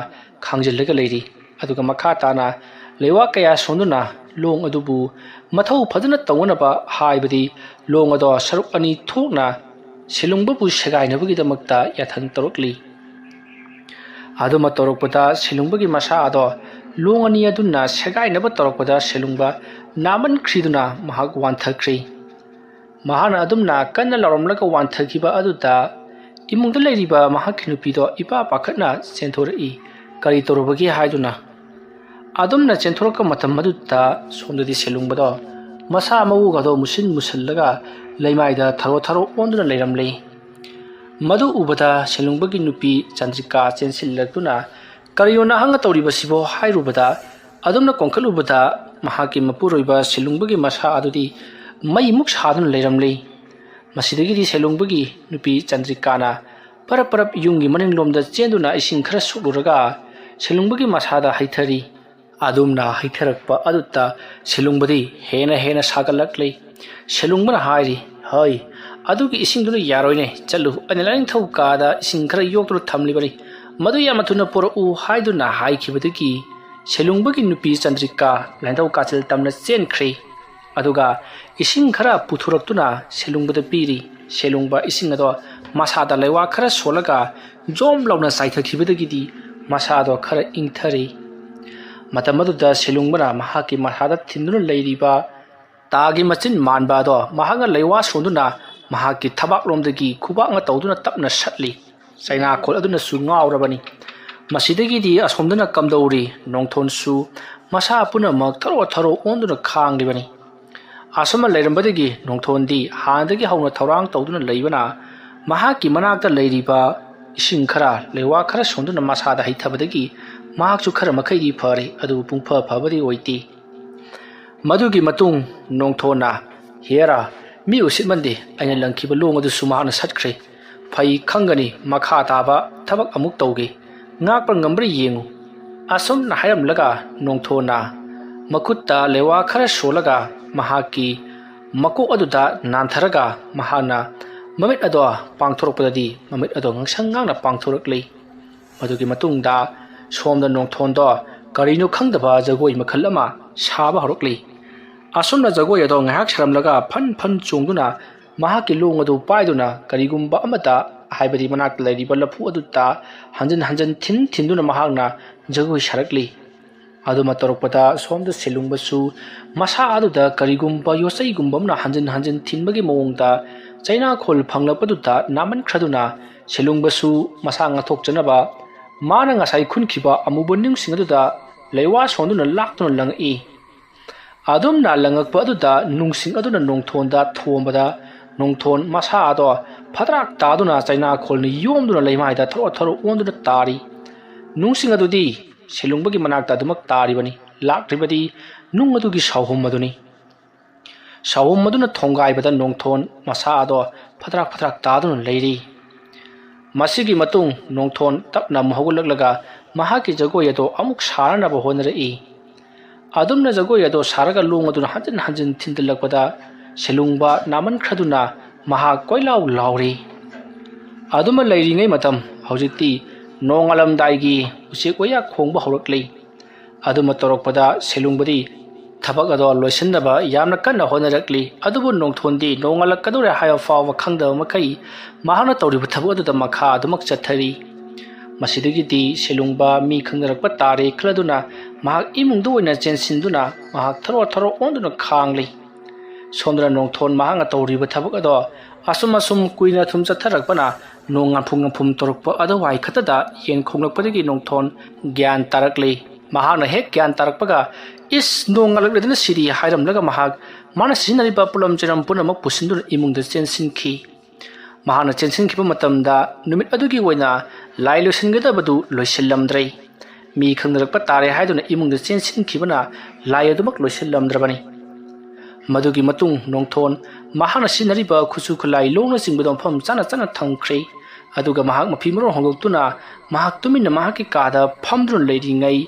ꯈꯥꯡꯖꯤꯜꯂꯒ ꯂꯩꯔꯤ꯫ ꯑꯗꯨꯒ ꯃꯈꯥ ꯇꯥꯅ ꯂꯩꯋꯥ ꯀꯌꯥ ꯁꯣꯟꯗꯨꯅ ꯂꯣꯡ ꯑꯗꯨꯕꯨ ꯃꯊꯧ ꯐꯖꯅ ꯇꯧꯅꯅꯕ ꯍꯥꯏꯕꯗꯤ ꯂꯣꯡ ꯑꯗꯣ ꯁꯔꯨꯛ ꯑꯅꯤ ꯊꯣꯛꯅ ꯁꯦꯂꯨꯡꯕꯕꯨ ꯁꯦꯒꯥꯏꯅꯕꯒꯤꯗꯃꯛꯇ ꯌꯥꯊꯪ ꯇꯧꯔꯛꯂꯤ꯫ ꯑꯗꯨꯃ ꯇꯧꯔꯛꯄꯗ ꯁꯦꯂꯨꯡꯕꯒꯤ ꯃꯁꯥ ꯑꯗꯣ ꯂꯣꯡ ꯑꯅꯤ ꯑꯗꯨꯅ ꯁꯦꯒꯥꯏꯅꯕ ꯇꯧꯔꯛꯄꯗ ꯁꯦꯂꯨꯡꯕ ꯅꯥꯃꯟꯈ꯭ꯔꯤꯗꯨꯅ ꯃꯍꯥꯛ ꯋꯥꯟꯊꯈ꯭ꯔꯤ꯫ ꯃꯍꯥꯛꯅ ꯑꯗꯨꯝꯅ ꯀꯟꯅ ꯂꯥꯎꯔꯝꯂꯒ ꯋꯥꯟꯊꯈꯤꯕ ꯑꯗꯨꯗ ꯏꯃꯨꯡꯗ ꯂꯩꯔꯤꯕ ꯃꯍꯥꯛꯀꯤ ꯅꯨꯄꯤꯗꯣ ꯏꯄꯥ ꯄꯥꯈꯠꯅ ꯆꯦꯟꯊꯣꯔꯛꯏ ꯀꯔꯤ ꯇꯧꯔꯨꯕꯒꯦ ꯍꯥꯏꯗꯨꯅ꯫ ꯑꯗꯨꯝꯅ ꯆꯦꯟꯊꯣꯔꯛꯄ ꯃꯇꯝ ꯑꯗꯨꯗ ꯁꯣꯝꯗꯗꯤ ꯁꯦꯂꯨꯡꯕꯗꯣ ꯃꯁꯥ ꯃꯎꯒꯗꯣ ꯃꯨꯁꯤꯟ ꯃꯨꯁꯜꯂꯒ ꯂꯩꯃꯥꯏꯗ ꯊꯔꯣ ꯊꯔꯣ ꯑꯣꯟꯗꯨꯅ ꯂꯩꯔꯝꯂꯤ꯫ ꯃꯗꯨ ꯎꯕꯗ ꯁꯦꯂꯨꯡꯕꯒꯤ ꯅꯨꯄꯤ ꯆꯟꯗ꯭ꯔꯤꯀꯥ ꯆꯦꯟꯁꯤꯜꯂꯛꯇꯨꯅ ꯀꯔꯤꯅꯣ ꯅꯍꯥꯛꯅ ꯇꯧꯔꯤꯕꯁꯤꯕꯣ ꯍꯥꯏꯔꯨꯕꯗ ꯑꯗꯨꯝꯅ ꯀꯣꯟꯈꯠꯂꯨꯕꯗ ꯃꯍꯥꯛꯀꯤ ꯃꯄꯨꯔꯣꯏꯕ ꯁꯦꯂꯨꯡꯕꯒꯤ ꯃꯁꯥ ꯑꯗꯨꯗꯤ ꯃꯩꯃꯨꯛ ꯁꯥꯗꯨꯅ ꯂꯩꯔꯝꯂꯤ꯫ ꯃꯁꯤꯗꯒꯤꯗꯤ ꯁꯦꯂꯨꯡꯕꯒꯤ ꯅꯨꯄꯤ ꯆꯟꯗ꯭ꯔꯤꯀꯥꯅ ꯄꯔꯞ ꯄꯔꯞ ꯌꯨꯝꯒꯤ ꯃꯅꯤꯡꯂꯣꯝꯗ ꯆꯦꯟꯗꯨꯅ ꯏꯁꯤꯡ ꯈꯔ ꯁꯣꯛꯂꯨꯔꯒ ꯁꯦꯂꯨꯡꯕꯒꯤ ꯃꯁꯥꯗ ꯍꯩꯊꯔꯤ꯫ ꯑꯗꯨꯝꯅ ꯍꯩꯊꯔꯛꯄ ꯑꯗꯨꯗ ꯁꯦꯂꯨꯡꯕꯗꯤ ꯍꯦꯟꯅ ꯁꯥꯒꯠꯂꯛꯂꯤ꯫ ꯁꯦꯂꯨꯡꯕꯅ ꯍꯥꯏꯔꯤ ꯍꯩ ꯑꯗꯨꯒꯤ ꯏꯁꯤꯡꯗꯨꯅ ꯌꯥꯔꯣꯏꯅꯦ ꯆꯠꯂꯨ ꯑꯩꯅ ꯂꯥꯏꯅꯤꯡꯊꯧ ꯀꯥꯗ ꯏꯁꯤꯡ ꯈꯔ ꯌꯣꯛꯇꯨꯅ ꯊꯝꯂꯤꯕꯅꯤ ꯃꯗꯨ ꯌꯥꯝꯅ ꯊꯨꯅ ꯄꯨꯔꯛꯎ ꯍꯥꯏꯗꯨꯅ ꯍꯥꯏꯈꯤꯕꯗꯒꯤ ꯁꯦꯂꯨꯡꯕꯒꯤ ꯅꯨꯄꯤ ꯆꯟꯗ꯭ꯔꯤꯀꯥ ꯂꯥꯏꯅꯤꯡꯊꯧ ꯀꯥꯆꯤꯜ ꯇꯝꯅ ꯆꯦꯟꯈ꯭ꯔꯤ꯫ ꯑꯗꯨꯒ ꯏꯁꯤꯡ ꯈꯔ ꯄꯨꯊꯣꯔꯛꯇꯨꯅ ꯁꯦꯂꯨꯡꯕꯗ ꯄꯤꯔꯤ꯫ ꯁꯦꯂꯨꯡꯕ ꯏꯁꯤꯡ ꯑꯗꯣ ꯃꯁꯥꯗ ꯂꯩꯋꯥ ꯈꯔ ꯁꯣꯜꯂꯒ ꯖꯣꯝ ꯂꯥꯎꯅ ꯆꯥꯏꯊꯈꯤꯕꯗꯒꯤꯗꯤ ꯃꯁꯥꯗꯣ ꯈꯔ ꯏꯪꯊꯔꯤ꯫ ꯃꯇꯝ ꯑꯗꯨꯗ ꯁꯦꯂꯨꯡꯕꯅ ꯃꯍꯥꯛꯀꯤ ꯃꯁꯥꯗ ꯊꯤꯟꯗꯨꯅ ꯂꯩꯔꯤꯕ ꯇꯥꯒꯤ ꯃꯆꯤꯟ ꯃꯥꯟꯕ ꯑꯗꯣ ꯃꯍꯥꯛꯅ ꯂꯩꯋꯥ ꯁꯣꯟꯗꯨꯅ ꯃꯍꯥꯛꯀꯤ ꯊꯕꯥꯛꯂꯣꯝꯗꯒꯤ ꯈꯨꯕꯥꯛꯅ ꯇꯧꯗꯨꯅ ꯇꯞꯅ ꯁꯠꯂꯤ꯫ ꯆꯩꯅꯥꯈꯣꯜ ꯑꯗꯨꯅꯁꯨ ꯉꯥꯎꯔꯕꯅꯤ꯫ ꯃꯁꯤꯗꯒꯤꯗꯤ ꯑꯁꯣꯝꯗꯅ ꯀꯝꯗꯧꯔꯤ ꯅꯣꯡꯊꯣꯟꯁꯨ ꯃꯁꯥ ꯄꯨꯝꯅꯃꯛ ꯊꯔꯣ ꯊꯔꯣ ꯑꯣꯟꯗꯨꯅ ꯈꯥꯡꯂꯤꯕꯅꯤ꯫ ꯑꯁꯨꯝꯅ ꯂꯩꯔꯝꯕꯗꯒꯤ ꯅꯣꯡꯊꯣꯟꯗꯤ ꯍꯥꯟꯅꯗꯒꯤ ꯍꯧꯅ ꯊꯧꯔꯥꯡ ꯇꯧꯗꯨꯅ ꯂꯩꯕꯅ ꯃꯍꯥꯛꯀꯤ ꯃꯅꯥꯛꯇ ꯂꯩꯔꯤꯕ ꯏꯁꯤꯡ ꯈꯔ ꯂꯩꯋꯥ ꯈꯔ ꯁꯣꯟꯗꯨꯅ ꯃꯁꯥꯗ ꯍꯩꯊꯕꯗꯒꯤ ꯃꯍꯥꯛꯁꯨ ꯈꯔ ꯃꯈꯩꯗꯤ ꯐꯔꯤ ꯑꯗꯨꯕꯨ ꯄꯨꯡꯐ ꯐꯕꯗꯤ ꯑꯣꯏꯗꯦ꯫ ꯃꯗꯨꯒꯤ ꯃꯇꯨꯡ ꯅꯣꯡꯊꯣꯟꯅ ꯍꯦꯔꯥ ꯃꯤ ꯎꯁꯤꯠꯃꯟꯗꯦ ꯑꯩꯅ ꯂꯪꯈꯤꯕ ꯂꯣꯡ ꯑꯗꯨꯁꯨ ꯃꯍꯥꯛꯅ ꯁꯠꯈ꯭ꯔꯦ ꯐꯩ ꯈꯪꯒꯅꯤ ꯃꯈꯥ ꯇꯥꯕ ꯊꯕꯛ ꯑꯃꯨꯛ ꯇꯧꯒꯦ ꯉꯥꯛꯄ ꯉꯝꯕ꯭ꯔꯥ ꯌꯦꯡꯉꯨ꯫ ꯑꯁꯨꯝꯅ ꯍꯥꯏꯔꯝꯂꯒ ꯅꯣꯡꯊꯣꯟꯅ ꯃꯈꯨꯠꯇ ꯂꯩꯋꯥ ꯈꯔ ꯁꯣꯜꯂꯒ ꯃꯍꯥꯛꯀꯤ ꯃꯀꯣꯛ ꯑꯗꯨꯗ ꯅꯥꯟꯊꯔꯒ ꯃꯍꯥꯛꯅ ꯃꯃꯤꯠ ꯑꯗꯣ ꯄꯥꯡꯊꯣꯔꯛꯄꯗꯗꯤ ꯃꯃꯤꯠ ꯑꯗꯣ ꯉꯥꯡꯁꯪ ꯉꯥꯡꯅ ꯄꯥꯡꯊꯣꯔꯛꯂꯤ꯫ ꯃꯗꯨꯒꯤ ꯃꯇꯨꯡꯗ ꯁꯣꯝꯗ ꯅꯣꯡꯊꯣꯟꯗꯣ ꯀꯔꯤꯅꯣ ꯈꯪꯗꯕ ꯖꯒꯣꯏ ꯃꯈꯜ ꯑꯃ ꯁꯥꯕ ꯍꯧꯔꯛꯂꯤ꯫ ꯑꯁꯨꯝꯅ ꯖꯒꯣꯏ ꯑꯗꯣ ꯉꯥꯏꯍꯥꯛ ꯁꯥꯔꯝꯂꯒ ꯐꯟ ꯐꯟ ꯆꯣꯡꯗꯨꯅ ꯃꯍꯥꯛꯀꯤ ꯂꯣꯡ ꯑꯗꯨ ꯄꯥꯏꯗꯨꯅ ꯀꯔꯤꯒꯨꯝꯕ ꯑꯃꯗ ꯍꯥꯏꯕꯗꯤ ꯃꯅꯥꯛꯇ ꯂꯩꯔꯤꯕ ꯂꯐꯨ ꯑꯗꯨꯗ ꯍꯟꯖꯤꯟ ꯍꯟꯖꯤꯟ ꯊꯤꯟꯗꯨꯅ ꯃꯍꯥꯛꯅ ꯖꯒꯣꯏ ꯁꯥꯔꯛꯂꯤ꯫ ꯑꯗꯨꯃ ꯇꯧꯔꯛꯄꯗ ꯁꯣꯝꯗ ꯁꯦꯂꯨꯡꯕꯁꯨ ꯃꯁꯥ ꯑꯗꯨꯗ ꯀꯔꯤꯒꯨꯝꯕ ꯌꯣꯠꯆꯩꯒꯨꯝꯕ ꯑꯃꯅ ꯍꯟꯖꯤꯟ ꯍꯟꯖꯤꯟ ꯊꯤꯟꯕꯒꯤ ꯃꯑꯣꯡꯗ ꯆꯩꯅꯥꯈꯣꯜ ꯐꯪꯂꯛꯄꯗꯨꯗ ꯅꯥꯃꯟꯈ꯭ꯔꯗꯨꯅ ꯁꯦꯂꯨꯡꯕꯁꯨ ꯃꯁꯥ ꯉꯥꯛꯊꯣꯛꯆꯅꯕ ꯃꯥꯅ ꯉꯁꯥꯏ ꯈꯨꯟꯈꯤꯕ ꯑꯃꯨꯕ ꯅꯨꯡꯁꯤꯡ ꯑꯗꯨꯗ ꯂꯩꯋꯥ ꯁꯣꯟꯗꯨꯅ ꯂꯥꯛꯇꯨꯅ ꯂꯪꯉꯛꯏ꯫ ꯑꯗꯨꯝꯅ ꯂꯪꯉꯛꯄ ꯑꯗꯨꯗ ꯅꯨꯡꯁꯤꯡ ꯑꯗꯨꯅ ꯅꯣꯡꯊꯣꯟꯗ ꯊꯣꯝꯕꯗ ꯅꯣꯡꯊꯣꯟ ꯃꯁꯥ ꯑꯗꯣ ꯐꯗ꯭ꯔꯥꯛ ꯇꯥꯗꯨꯅ ꯆꯩꯅꯥꯈꯣꯜꯅ ꯌꯣꯝꯗꯨꯅ ꯂꯩꯃꯥꯏꯗ ꯊꯔꯣ ꯊꯔꯣ ꯑꯣꯟꯗꯨꯅ ꯇꯥꯔꯤ꯫ ꯅꯨꯡꯁꯤꯡ ꯑꯗꯨꯗꯤ ꯁꯦꯂꯨꯡꯕꯒꯤ ꯃꯅꯥꯛꯇ ꯑꯗꯨꯃꯛ ꯇꯥꯔꯤꯕꯅꯤ ꯂꯥꯛꯂꯤꯕꯗꯤ ꯅꯨꯡ ꯑꯗꯨꯒꯤ ꯁꯥꯎꯍꯨꯝ ꯑꯗꯨꯅꯤ꯫ ꯁꯥꯎꯍꯨꯝ ꯑꯗꯨꯅ ꯊꯣꯡꯒꯥꯏꯕꯗ ꯅꯣꯡꯊꯣꯟ ꯃꯁꯥ ꯑꯗꯣ ꯐꯗ꯭ꯔꯥꯛ ꯐꯗ꯭ꯔꯥꯛ ꯇꯥꯗꯨꯅ ꯂꯩꯔꯤ꯫ ꯃꯁꯤꯒꯤ ꯃꯇꯨꯡ ꯅꯣꯡꯊꯣꯟ ꯇꯞꯅ ꯑꯃꯨꯛ ꯍꯧꯒꯠꯂꯛꯂꯒ ꯃꯍꯥꯛꯀꯤ ꯖꯒꯣꯏ ꯑꯗꯣ ꯑꯃꯨꯛ ꯁꯥꯅꯅꯕ ꯍꯣꯠꯅꯔꯛꯏ꯫ ꯑꯗꯨꯝꯅ ꯖꯒꯣꯏ ꯑꯗꯣ ꯁꯥꯔꯒ ꯂꯣꯡ ꯑꯗꯨꯅ ꯍꯟꯖꯤꯟ ꯍꯟꯖꯤन ꯊꯤꯟꯗꯜꯂꯛꯄꯗ ꯁꯦꯂꯨꯡꯕ ꯅꯥꯃꯟꯈ꯭ꯔꯗꯨꯅ ꯃꯍꯥꯛ ꯀꯣꯏꯂꯥꯎ ꯂꯥꯎꯔꯤ꯫ ꯑꯗꯨꯃ ꯂꯩꯔꯤꯉꯩ ꯃꯇꯝ ꯍꯧꯖꯤꯛꯇꯤ ꯅꯣꯡꯉꯥꯜꯂꯝꯗꯥꯏꯒꯤ ꯎꯆꯦꯛ ꯋꯥꯌꯥ ꯈꯣꯡꯕ ꯍꯧꯔꯛꯂꯤ꯫ ꯑꯗꯨꯃ ꯇꯧꯔꯛꯄꯗ ꯁꯦꯂꯨꯡꯕꯗꯤ ꯊꯕꯛ ꯑꯗꯣ ꯂꯣꯏꯁꯤꯟꯅꯕ ꯌꯥꯝꯅ ꯀꯟꯅ ꯍꯣꯠꯅꯔꯛꯂꯤ꯫ ꯑꯗꯨꯕꯨ ꯅꯣꯡꯊꯣꯟꯗꯤ ꯅꯣꯡꯉꯥꯜꯂꯛꯀꯗꯧꯔꯦ ꯍꯥꯏꯕ ꯐꯥꯎꯕ ꯈꯪꯗꯕ ꯃꯈꯩ ꯃꯍꯥꯛꯅ ꯇꯧꯔꯤꯕ ꯊꯕꯛ ꯑꯗꯨꯗ ꯃꯈꯥ ꯑꯗꯨꯃꯛ ꯆꯠꯊꯔꯤ꯫ ꯃꯁꯤꯗꯒꯤꯗꯤ ꯁꯦꯂꯨꯡꯕ ꯃꯤ ꯈꯪꯅꯔꯛꯄ ꯇꯥꯔꯦ ꯈꯜꯂꯗꯨꯅ ꯃꯍꯥꯛ ꯏꯃꯨꯡꯗ ꯑꯣꯏꯅ ꯆꯦꯟꯁꯤꯟꯗꯨꯅ ꯃꯍꯥꯛ ꯊꯔꯣ ꯑꯣꯟꯗꯨꯅ ꯈꯥꯡꯂꯤ꯫ ꯁꯣꯝꯗꯅ ꯅꯣꯡꯊꯣꯟ ꯃꯍꯥꯛꯅ ꯇꯧꯔꯤꯕ ꯊꯕꯛ ꯑꯗꯣ ꯑꯁꯨꯝ ꯀꯨꯏꯅ ꯊꯨꯝ ꯆꯠꯊꯔꯛꯄꯅ ꯅꯣꯡ ꯉꯥꯐꯨꯝ ꯇꯧꯔꯛꯄ ꯑꯗꯨꯋꯥꯏ ꯈꯛꯇꯗ ꯌꯦꯟ ꯈꯣꯡꯂꯛꯄꯗꯒꯤ ꯅꯣꯡꯊꯣꯟ ꯒ꯭ꯌꯥꯟ ꯇꯥꯔꯛꯂꯤ꯫ ꯃꯍꯥꯛꯅ ꯍꯦꯛ ꯒ꯭ꯌꯥꯟ ꯇꯥꯔꯛꯄꯒ ꯏꯁ ꯅꯣꯡ ꯉꯥꯜꯂꯛꯂꯗꯅ ꯁꯤꯔꯤ ꯍꯥꯏꯔꯝꯂꯒ ꯃꯍꯥꯛ ꯃꯥꯅ ꯁꯤꯖꯤꯟꯅꯔꯤꯕ ꯄꯣꯠꯂꯝ ꯆꯩꯔꯝ ꯄꯨꯝꯅꯃꯛ ꯄꯨꯁꯤꯟꯗꯨꯅ ꯏꯃꯨꯡꯗ ꯆꯦꯟꯁꯤꯟꯈꯤ꯫ ꯃꯍꯥꯛꯅ ꯆꯦꯟꯁꯤꯟꯈꯤꯕ ꯃꯇꯝꯗ ꯅꯨꯃꯤꯠ ꯑꯗꯨꯒꯤ ꯑꯣꯏꯅ ꯂꯥꯏ ꯂꯣꯏꯁꯤꯟꯒꯗꯕꯗꯨ ꯂꯣꯏꯁꯤꯜꯂꯝꯗ꯭ꯔꯦ꯫ ꯃꯤ ꯈꯪꯅꯔꯛꯄ ꯇꯥꯔꯦ ꯍꯥꯏꯗꯨꯅ ꯏꯃꯨꯡꯗ ꯆꯦꯟꯁꯤꯟꯈꯤꯕꯅ ꯂꯥꯏ ꯑꯗꯨꯃꯛ ꯂꯣꯏꯁꯤꯜꯂꯝꯗ꯭ꯔꯕꯅꯤ꯫ ꯃꯗꯨꯒꯤ ꯃꯇꯨꯡ ꯅꯣꯡꯊꯣꯟ ꯃꯍꯥꯛꯅ ꯁꯤꯖꯤꯟꯅꯔꯤꯕ ꯈꯨꯠꯁꯨ ꯈꯨꯠꯂꯥꯏ ꯂꯣꯡꯅꯆꯤꯡꯕꯗ ꯃꯐꯝ ꯆꯥꯅ ꯊꯝꯈ꯭ꯔꯦ꯫ ꯑꯗꯨꯒ ꯃꯍꯥꯛ ꯃꯐꯤ ꯃꯔꯣꯟ ꯍꯣꯡꯗꯣꯛꯇꯨꯅ ꯃꯍꯥꯛ ꯇꯨꯃꯤꯟꯅ ꯃꯍꯥꯛꯀꯤ ꯀꯥꯗ ꯐꯝꯗꯨꯅ ꯂꯩꯔꯤꯉꯩ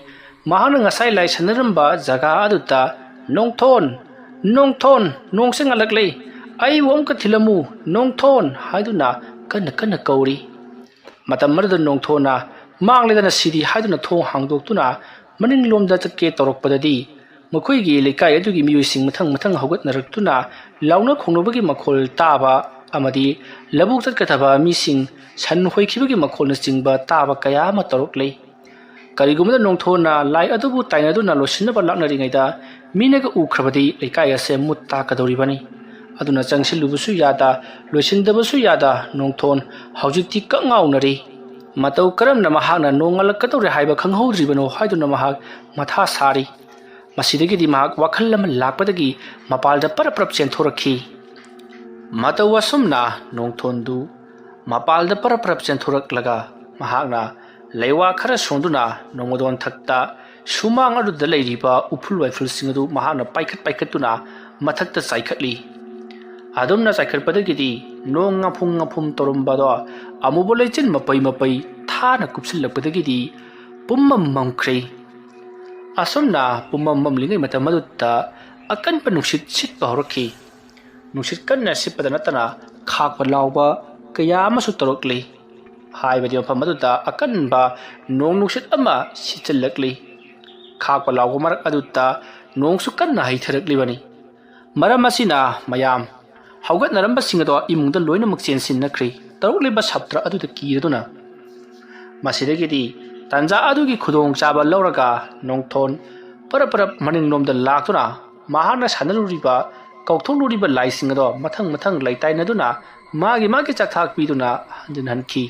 ꯃꯍꯥꯛꯅ ꯉꯁꯥꯏ ꯂꯥꯏ ꯁꯥꯟꯅꯔꯝꯕ ꯖꯒꯥ ꯑꯗꯨꯗ ꯅꯣꯡꯊꯣꯟ ꯅꯣꯡꯁꯦ ꯉꯥꯜꯂꯛꯂꯦ, ꯑꯩꯕꯨ ꯑꯃꯨꯛꯀ ꯊꯤꯜꯂꯝꯃꯨ ꯅꯣꯡꯊꯣꯟ ꯍꯥꯏꯗꯨꯅ ꯀꯟꯅ ꯀꯧꯔꯤ꯫ ꯃꯇꯝ ꯑꯗꯨꯗ ꯅꯣꯡꯊꯣꯟꯅ ꯃꯥꯡꯂꯦꯗꯅ ꯁꯤꯔꯤ ꯍꯥꯏꯗꯨꯅ ꯊꯣꯡ ꯍꯥꯡꯗꯣꯛꯇꯨꯅ ꯃꯅꯤꯡꯂꯣꯝꯗ ꯆꯠꯀꯦ ꯇꯧꯔꯛꯄꯗꯗꯤ ꯃꯈꯣꯏꯒꯤ ꯂꯩꯀꯥꯏ ꯑꯗꯨꯒꯤ ꯃꯤꯑꯣꯏꯁꯤꯡ ꯃꯊꯪ ꯍꯧꯒꯠꯅꯔꯛꯇꯨꯅ ꯂꯥꯎꯅ ꯈꯣꯡꯅꯕꯒꯤ ꯃꯈꯣꯜ ꯇꯥꯕ ꯑꯃꯗꯤ ꯂꯧꯕꯨꯛ ꯆꯠꯀꯗꯕ ꯃꯤꯁꯤꯡ ꯁꯟ ꯍꯣꯏꯈꯤꯕꯒꯤ ꯃꯈꯣꯜꯅꯆꯤꯡꯕ ꯇꯥꯕ ꯀꯌꯥ ꯑꯃ ꯇꯧꯔꯛꯂꯤ꯫ ꯀꯔꯤꯒꯨꯝꯕꯗ ꯅꯣꯡꯊꯣꯟꯅ ꯂꯥꯏ ꯑꯗꯨꯕꯨ ꯇꯥꯏꯅꯗꯨꯅ ꯂꯣꯏꯁꯤꯟꯅꯕ ꯂꯥꯛꯅꯔꯤꯉꯩꯗ ꯃꯤꯅꯒ ꯎꯈ꯭ꯔꯕꯗꯤ ꯂꯩꯀꯥꯏ ꯑꯁꯦ ꯃꯨꯠ ꯇꯥꯛꯀꯗꯧꯔꯤꯕꯅꯤ꯫ ꯑꯗꯨꯅ ꯆꯪꯁꯤꯜꯂꯨꯕꯁꯨ ꯌꯥꯗ ꯂꯣꯏꯁꯤꯟꯗꯕꯁꯨ ꯌꯥꯗ ꯅꯣꯡꯊꯣꯟ ꯍꯧꯖꯤꯛꯇꯤ ꯀꯛꯉꯥꯎꯅꯔꯤ꯫ ꯃꯇꯧ ꯀꯔꯝꯅ ꯃꯍꯥꯛꯅ ꯅꯣꯡ ꯉꯥꯜꯂꯛꯀꯗꯧꯔꯦ ꯍꯥꯏꯕ ꯈꯪꯍꯧꯗ꯭ꯔꯤꯕꯅꯣ ꯍꯥꯏꯗꯨꯅ ꯃꯍꯥꯛ ꯃꯊꯥ ꯁꯥꯔꯤ꯫ ꯃꯁꯤꯗꯒꯤꯗꯤ ꯃꯍꯥꯛ ꯋꯥꯈꯜ ꯑꯃ ꯂꯥꯛꯄꯗꯒꯤ ꯃꯄꯥꯜꯗ ꯄꯔꯞ ꯆꯦꯟꯊꯣꯔꯛꯈꯤ꯫ ꯃꯇꯧ ꯑꯁꯨꯝꯅ ꯅꯣꯡꯊꯣꯟꯗꯨ ꯃꯄꯥꯜꯗ ꯄꯔꯞ ꯆꯦꯟꯊꯣꯔꯛꯂꯒ ꯃꯍꯥꯛꯅ ꯂꯩꯋꯥ ꯈꯔ ꯁꯣꯟꯗꯨꯅ ꯅꯣꯡꯃꯗꯣꯟ ꯊꯛꯇ ꯁꯨꯃꯥꯡ ꯑꯗꯨꯗ ꯂꯩꯔꯤꯕ ꯎꯐꯨꯜ ꯋꯥꯏꯐꯨꯜꯁꯤꯡ ꯑꯗꯨ ꯃꯍꯥꯛꯅ ꯄꯥꯏꯈꯠꯇꯨꯅ ꯃꯊꯛꯇ ꯆꯥꯏꯈꯠꯂꯤ꯫ ꯑꯗꯨꯝꯅ ꯆꯥꯏꯈꯠꯄꯗꯒꯤꯗꯤ ꯅꯣꯡ ꯉꯥꯐꯨꯝ ꯇꯧꯔꯝꯕꯗꯣ ꯑꯃꯨꯕ ꯂꯩꯆꯤꯟ ꯃꯄꯩ ꯊꯥꯅ ꯀꯨꯞꯁꯤꯜꯂꯛꯄꯗꯒꯤꯗꯤ ꯄꯨꯝꯃꯝ ꯃꯝꯈ꯭ꯔꯦ꯫ ꯑꯁꯨꯝꯅ ꯄꯨꯝꯃꯝ ꯃꯝꯂꯤꯉꯩ ꯃꯇꯝ ꯑꯗꯨꯗ ꯑꯀꯟꯕ ꯅꯨꯡꯁꯤꯠ ꯁꯤꯠꯄ ꯍꯧꯔꯛꯈꯤ꯫ ꯅꯨꯡꯁꯤꯠ ꯀꯟꯅ ꯁꯤꯠꯄꯗ ꯅꯠꯇꯅ ꯈꯥꯛꯄ ꯂꯥꯎꯕ ꯀꯌా ꯑꯃꯁꯨ ꯇꯧꯔꯛꯂꯤ꯫ ꯍꯥꯏꯕꯗꯤ ꯃꯐꯝ ꯑꯗꯨꯗ ꯑꯀꯟꯕ ꯅꯣꯡ ꯅꯨꯡꯁꯤꯠ ꯑꯃ ꯁꯤꯠꯆꯜꯂꯛꯂꯤ꯫ ꯈꯥꯛꯄ ꯂꯥꯎꯕ ꯃꯔꯛ ꯑꯗꯨꯗ ꯅꯣꯡꯁꯨ ꯀꯟꯅ ꯍꯩꯊꯔꯛꯂꯤꯕꯅꯤ꯫ ꯃꯔꯝ ꯑꯁꯤꯅ ꯃꯌꯥꯝ ꯍꯧꯒꯠꯅꯔꯝꯕꯁꯤꯡ ꯑꯗꯣ ꯏꯃꯨꯡꯗ ꯂꯣꯏꯅꯃꯛ ꯆꯦꯟꯁꯤꯟꯅꯈ꯭ꯔꯤ ꯇꯧꯔꯛꯂꯤꯕ ꯁꯞꯇ꯭ꯔ ꯑꯗꯨꯗ ꯀꯤꯔꯗꯨꯅ꯫ ꯃꯁꯤꯗꯒꯤꯗꯤ ꯇꯥꯟꯖꯥ ꯑꯗꯨꯒꯤ ꯈꯨꯗꯣꯡꯆꯥꯕ ꯂꯧꯔꯒ ꯅꯣꯡꯊꯣꯟ ꯄꯔꯞ ꯃꯅꯤꯡꯂꯣꯝꯗ ꯂꯥꯛꯇꯨꯅ ꯃꯍꯥꯛꯅ ꯁꯥꯟꯅꯔꯨꯔꯤꯕ ꯀꯧꯊꯣꯛꯂꯨꯔꯤꯕ ꯂꯥꯏꯁꯤꯡ ꯑꯗꯣ ꯃꯊꯪ ꯂꯩꯇꯥꯏꯅꯗꯨꯅ ꯃꯥꯒꯤ ꯆꯥꯛꯊꯥꯛ ꯄꯤꯗꯨꯅ ꯍꯟꯖꯤꯟꯍꯟꯈꯤ꯫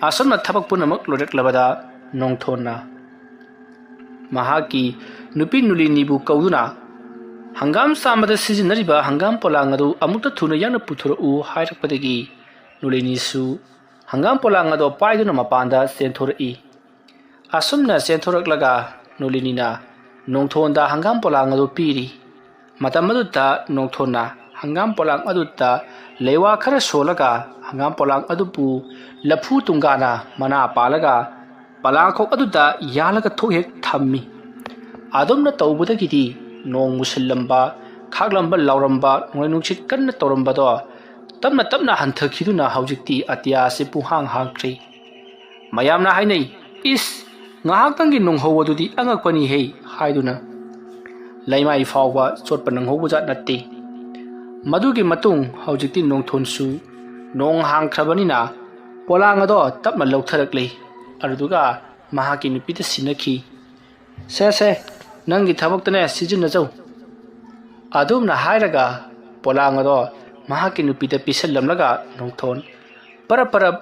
ꯑꯁꯨꯝꯅ ꯊꯕꯛ ꯄꯨꯝꯅꯃꯛ ꯂꯣꯏꯔꯛꯂꯕꯗ ꯅꯣꯡꯊꯣꯟꯅ ꯃꯍꯥꯛꯀꯤ ꯅꯨꯄꯤ ꯅꯨꯂꯤꯅꯤꯕꯨ ꯀꯧꯗꯨꯅ ꯍꯪꯒꯥꯝ ꯆꯥꯝꯕꯗ ꯁꯤꯖꯤꯟꯅꯔꯤꯕ ꯍꯪꯒꯥꯝ ꯄꯣꯂꯥꯡ ꯑꯗꯨ ꯑꯃꯨꯛꯇ ꯊꯨꯅ ꯌꯥꯡꯅ ꯄꯨꯊꯣꯔꯛꯎ ꯍꯥꯏꯔꯛꯄꯗꯒꯤ ꯅꯨꯂꯤꯅꯤꯁꯨ ꯍꯪꯒꯥꯝ ꯄꯣꯂꯥꯡ ꯑꯗꯣ ꯄꯥꯏꯗꯨꯅ ꯃꯄꯥꯟꯗ ꯆꯦꯟꯊꯣꯔꯛꯏ꯫ ꯑꯁꯨꯝꯅ ꯆꯦꯟꯊꯣꯔꯛꯂꯒ ꯅꯨꯂꯤꯅꯤꯅ ꯅꯣꯡꯊꯣꯟꯗ ꯍꯪꯒꯥꯝ ꯄꯣꯂꯥꯡ ꯑꯗꯨ ꯄꯤꯔꯤ꯫ ꯃꯇꯝ ꯑꯗꯨꯗ ꯅꯣꯡꯊꯣꯟꯅ ꯍꯪꯒꯥꯝ ꯄꯣꯂꯥꯡ ꯑꯗꯨꯗ ꯂꯩꯋꯥ ꯈꯔ ꯁꯣꯜꯂꯒ ꯍꯪꯒꯥꯝ ꯄꯣꯂꯥꯡ ꯑꯗꯨꯕꯨ ꯂꯐꯨ ꯇꯨꯡꯒꯥꯅ ꯃꯅꯥ ꯄꯥꯜꯂꯒ ꯄꯂꯥꯈꯣꯛ ꯑꯗꯨꯗ ꯌꯥꯜꯂꯒ ꯊꯣꯛ ꯍꯦꯛ ꯊꯝꯃꯤ꯫ ꯑꯗꯨꯝꯅ ꯇꯧꯕꯗꯒꯤꯗꯤ ꯅꯣꯡ ꯃꯨꯁꯤꯜꯂꯝꯕ ꯈꯥꯛꯂꯝꯕ ꯂꯥꯎꯔꯝꯕ ꯅꯣꯡꯂꯩ ꯅꯨꯡꯁꯤꯠ ꯀꯟꯅ ꯇꯧꯔꯝꯕꯗꯣ ꯇꯞꯅ ꯍꯟꯊꯈꯤꯗꯨꯅ ꯍꯧꯖꯤꯛꯇꯤ ꯑꯇꯤꯌꯥꯁꯤ ꯄꯨꯡꯍꯥꯡ ꯍꯥꯡꯈ꯭ꯔꯦ꯫ ꯃꯌꯥꯝꯅ ꯍꯥꯏꯅꯩ, ꯏꯁ ꯉꯥꯏꯍꯥꯛꯇꯪꯒꯤ ꯅꯣꯡꯍꯧꯕꯗꯨꯗꯤ ꯑꯉꯛꯄꯅꯤꯍꯦ ꯍꯥꯏꯗꯨꯅ꯫ ꯂꯩꯃꯥꯏ ꯐꯥꯎꯕ ꯆꯣꯠꯄ ꯅꯪꯍꯧꯕꯖꯥꯠ ꯅꯠꯇꯦ꯫ ꯃꯗꯨꯒꯤ ꯃꯇꯨꯡ ꯍꯧꯖꯤꯛꯇꯤ ꯅꯣꯡꯊꯣꯟꯁꯨ ꯅꯣꯡ ꯍꯥꯡꯈ꯭ꯔꯕꯅꯤನ ꯄꯣꯂꯥꯡ ꯑꯗꯣ ꯇꯞꯅ ꯂꯧꯊꯔꯛꯂꯤ꯫ ꯑꯗꯨꯗꯨꯒ ꯃꯍꯥꯛꯀꯤ ꯅꯨꯄꯤꯗ ꯁꯤꯟꯅꯈꯤ꯫ ꯁꯦ ꯅꯪꯒꯤ ꯊꯕꯛꯇꯅꯦ ꯁꯤꯖꯤꯟꯅꯖꯧ꯫ ꯑꯗꯨꯝꯅ ꯍꯥꯏꯔꯒ ꯄꯣꯂꯥꯡ ꯑꯗꯣ ꯃꯍꯥꯛꯀꯤ ꯅꯨꯄꯤꯗ ꯄꯤꯁꯜꯂꯝꯂꯒ ꯅꯣꯡꯊꯣꯟ ꯄꯔꯞ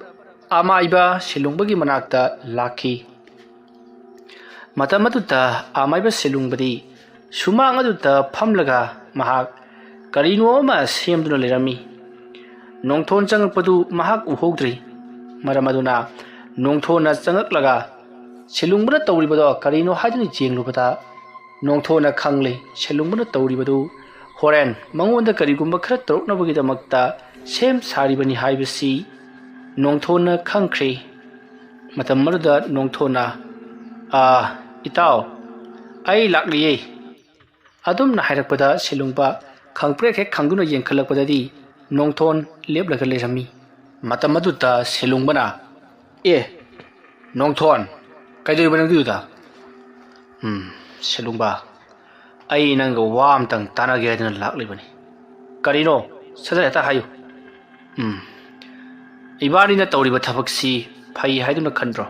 ꯑꯃꯥꯏꯕ ꯁꯦꯂꯨꯡꯕꯒꯤ ꯃꯅꯥꯛꯇ ꯂꯥꯛꯈꯤ꯫ ꯃꯇꯝ ꯑꯗꯨꯗ ꯑꯃꯥꯏꯕ ꯁꯦꯂꯨꯡꯕꯗꯤ ꯁꯨꯃꯥꯡ ꯑꯗꯨꯗ ꯐꯝꯂꯒ ꯃꯍꯥꯛ ꯀꯔꯤꯅꯣ ꯑꯃ ꯁꯦꯝꯗꯨꯅ ꯂꯩꯔꯝꯃꯤ꯫ ꯅꯣꯡꯊꯣꯟ ꯆꯪꯉꯛꯄꯗꯨ ꯃꯍꯥꯛ ꯎꯍꯧꯗ꯭ꯔꯤ꯫ ꯃꯔꯝ ꯑꯗꯨꯅ ꯅꯣꯡꯊꯣꯟꯅ ꯆꯪꯉꯛꯂꯒ ꯁꯦꯂꯨꯡꯕꯅ ꯇꯧꯔꯤꯕꯗꯣ ꯀꯔꯤꯅꯣ ꯍꯥꯏꯗꯨꯅ ꯌꯦꯡꯂꯨꯕꯗ ꯅꯣꯡꯊꯣꯟꯅ ꯈꯪꯂꯤ ꯁꯦꯂꯨꯡꯕꯅ ꯇꯧꯔꯤꯕꯗꯨ ꯍꯣꯔꯦꯟ ꯃꯉꯣꯟꯗ ꯀꯔꯤꯒꯨꯝꯕ ꯈꯔ ꯇꯧꯔꯛꯅꯕꯒꯤꯗꯃꯛꯇ ꯁꯦꯝ ꯁꯥꯔꯤꯕꯅꯤ ꯍꯥꯏꯕꯁꯤ ꯅꯣꯡꯊꯣꯟꯅ ꯈꯪꯈ꯭ꯔꯦ꯫ ꯃꯇꯝ ꯑꯗꯨꯗ ꯅꯣꯡꯊꯣꯟꯅ ꯏꯇꯥꯎ ꯑꯩ ꯂꯥꯛꯂꯤꯌꯦ ꯑꯗꯨꯝꯅ ꯍꯥꯏꯔꯛꯄꯗ ꯁꯦꯂꯨꯡꯕ ꯈꯪꯄ꯭ꯔꯦꯛ ꯍꯦꯛ ꯈꯪꯗꯨꯅ ꯌꯦꯡꯈꯠꯂꯛꯄꯗꯗꯤ ꯅꯣꯡꯊꯣꯟ ꯂꯦꯞꯂꯒ ꯂꯩꯔꯝꯃꯤ꯫ ꯃꯇꯝ ꯑꯗꯨꯗ ꯁꯦꯂꯨꯡꯕꯅ ꯅꯣꯡꯊꯣꯟ ꯀꯩꯗꯧꯔꯤꯕ ꯅꯪꯒꯤꯗꯨꯗ? ꯁꯦꯂꯨꯡꯕ ꯑꯩ ꯅꯪꯒ ꯋꯥ ꯑꯝꯇꯪ ꯇꯥꯟꯅꯒꯦ ꯍꯥꯏꯗꯨꯅ ꯂꯥꯛꯂꯤꯕꯅꯤ꯫ ꯀꯔꯤꯅꯣ ꯁꯠ ꯍꯦꯛꯇ ꯍꯥꯏꯌꯨ꯫ ꯏꯕꯥꯅꯤꯅ ꯇꯧꯔꯤꯕ ꯊꯕꯛꯁꯤ ꯐꯩ ꯍꯥꯏꯗꯨꯅ ꯈꯟꯗ꯭ꯔꯣ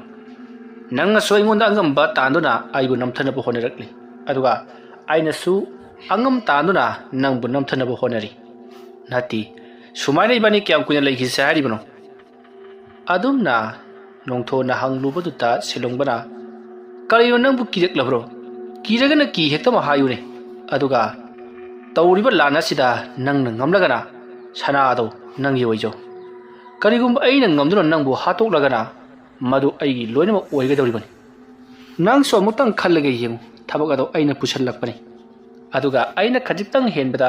ꯅꯪꯅꯁꯨ ꯑꯩꯉꯣꯟꯗ ꯑꯉꯝꯕ ꯇꯥꯟꯗꯨꯅ ꯑꯩꯕꯨ ꯅꯝꯊꯅꯕ ꯍꯣꯠꯅꯔꯛꯂꯤ ꯑꯗꯨꯒ ꯑꯩꯅꯁꯨ ꯑꯉꯝ ꯇꯥꯟꯗꯨꯅ ꯅꯪꯕꯨ ꯅꯝꯊꯅꯕ ꯍꯣꯠꯅꯔꯤ ꯅꯠꯇꯦ ꯁꯨꯃꯥꯏꯅ ꯏꯕꯥꯅꯤ ꯀꯌꯥꯝ ꯀꯨꯏꯅ ꯂꯩꯈꯤꯁꯦ ꯍꯥꯏꯔꯤꯕꯅꯣ ꯑꯗꯨꯝꯅ ꯅꯣꯡꯊꯣꯟꯅ ꯍꯪꯂꯨꯕꯗꯨꯗ ꯁꯤꯂꯣꯡꯕꯅ ꯀꯔꯤꯅꯣ ꯅꯪꯕꯨ ꯀꯤꯔꯛꯂꯕ꯭ꯔꯣ ꯀꯤꯔꯒꯅ ꯀꯤ ꯍꯦꯛꯇꯃꯛ ꯍꯥꯏꯌꯨꯅꯦ ꯑꯗꯨꯒ ꯇꯧꯔꯤꯕ ꯂꯥꯟ ꯑꯁꯤꯗ ꯅꯪꯅ ꯉꯝꯂꯒꯅ ꯁꯅꯥꯗꯣ ꯅꯪꯒꯤ ꯑꯣꯏꯖꯧ ꯀꯔꯤꯒꯨꯝꯕ ꯑꯩꯅ ꯉꯝꯗꯨꯅ ꯅꯪꯕꯨ ꯍꯥꯠꯇꯣꯛꯂꯒꯅ ꯃꯗꯨ ꯑꯩꯒꯤ ꯂꯣꯏꯅꯃꯛ ꯑꯣꯏꯒꯗꯧꯔꯤꯕꯅꯤ ꯅꯪꯁꯨ ꯑꯃꯨꯛꯇꯪ ꯈꯜꯂꯒ ꯌꯦꯡꯉꯨ ꯊꯕꯛ ꯑꯗꯣ ꯑꯩꯅ ꯄꯨꯁꯜꯂꯛꯄꯅꯤ ꯑꯗꯨꯒ ꯑꯩꯅ ꯈꯖꯤꯛꯇꯪ ꯍꯦꯟꯕꯗ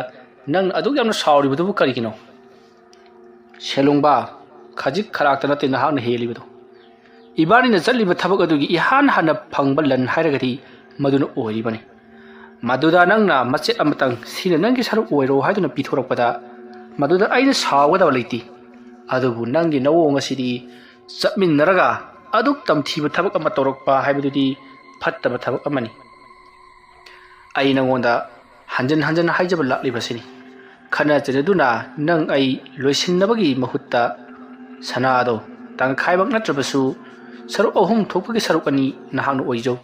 ꯅꯪꯅ ꯑꯗꯨꯛ ꯌꯥꯝꯅ ꯁꯥꯎꯔꯤꯕꯗꯨꯕꯨ ꯀꯔꯤꯒꯤꯅꯣ ꯁꯦꯂꯨꯡꯕꯥ ꯈꯖꯤꯛ ꯈꯔꯥꯛꯇ ꯅꯠꯇꯦ ꯅꯍꯥꯛꯅ ꯍꯦꯜꯂꯤꯕꯗꯣ ꯏꯕꯥꯅꯤꯅ ꯆꯠꯂꯤꯕ ꯊꯕꯛ ꯑꯗꯨꯒꯤ ꯏꯍꯥꯟ ꯍꯥꯟꯅ ꯐꯪꯕ ꯂꯟ ꯍꯥꯏꯔꯒꯗꯤ ꯃꯗꯨꯅ ꯑꯣꯏꯔꯤꯕꯅꯤ ꯃꯗꯨꯗ ꯅꯪꯅ ꯃꯆꯦꯠ ꯑꯃꯇꯪ ꯁꯤꯅ ꯅꯪꯒꯤ ꯁꯔꯨꯛ ꯑꯣꯏꯔꯣ ꯍꯥꯏꯗꯨꯅ ꯄꯤꯊꯣꯔꯛꯄꯗ ꯃꯗꯨꯗ ꯑꯩꯅ ꯁꯥꯎꯒꯗꯕ ꯂꯩꯇꯦ ꯑꯗꯨꯕꯨ ꯅꯪꯒꯤ ꯅꯑꯣꯡ ꯑꯁꯤꯗꯤ ꯆꯠꯃꯤꯟꯅꯔꯒ ꯑꯗꯨꯛ ꯇꯝꯊꯤꯕ ꯊꯕꯛ ꯑꯃ ꯇꯧꯔꯛꯄ ꯍꯥꯏꯕꯗꯨꯗꯤ ꯐꯠꯇꯕ ꯊꯕꯛ ꯑꯃꯅꯤ ꯑꯩ ꯅꯉꯣꯟꯗ ꯍꯟꯖꯟ ꯍꯟꯖꯟ ꯍꯥꯏꯖꯕ ꯂꯥꯛꯂꯤꯕꯁꯤꯅꯤ ꯈꯟꯅ ꯆꯩꯅꯗꯨꯅ ꯅꯪ ꯑꯩ ꯂꯣꯏꯁꯤꯟꯅꯕꯒꯤ ꯃꯍꯨꯠꯇ ꯁꯅꯥꯗꯣ ꯇꯪꯈꯥꯏꯃꯛ ꯅꯠꯇ꯭ꯔꯕꯁꯨ ꯁꯔꯨꯛ 3 ꯊꯣꯛꯄꯒꯤ ꯁꯔꯨꯛ 2 ꯅꯍꯥꯛꯅ ꯑꯣꯏꯖꯧ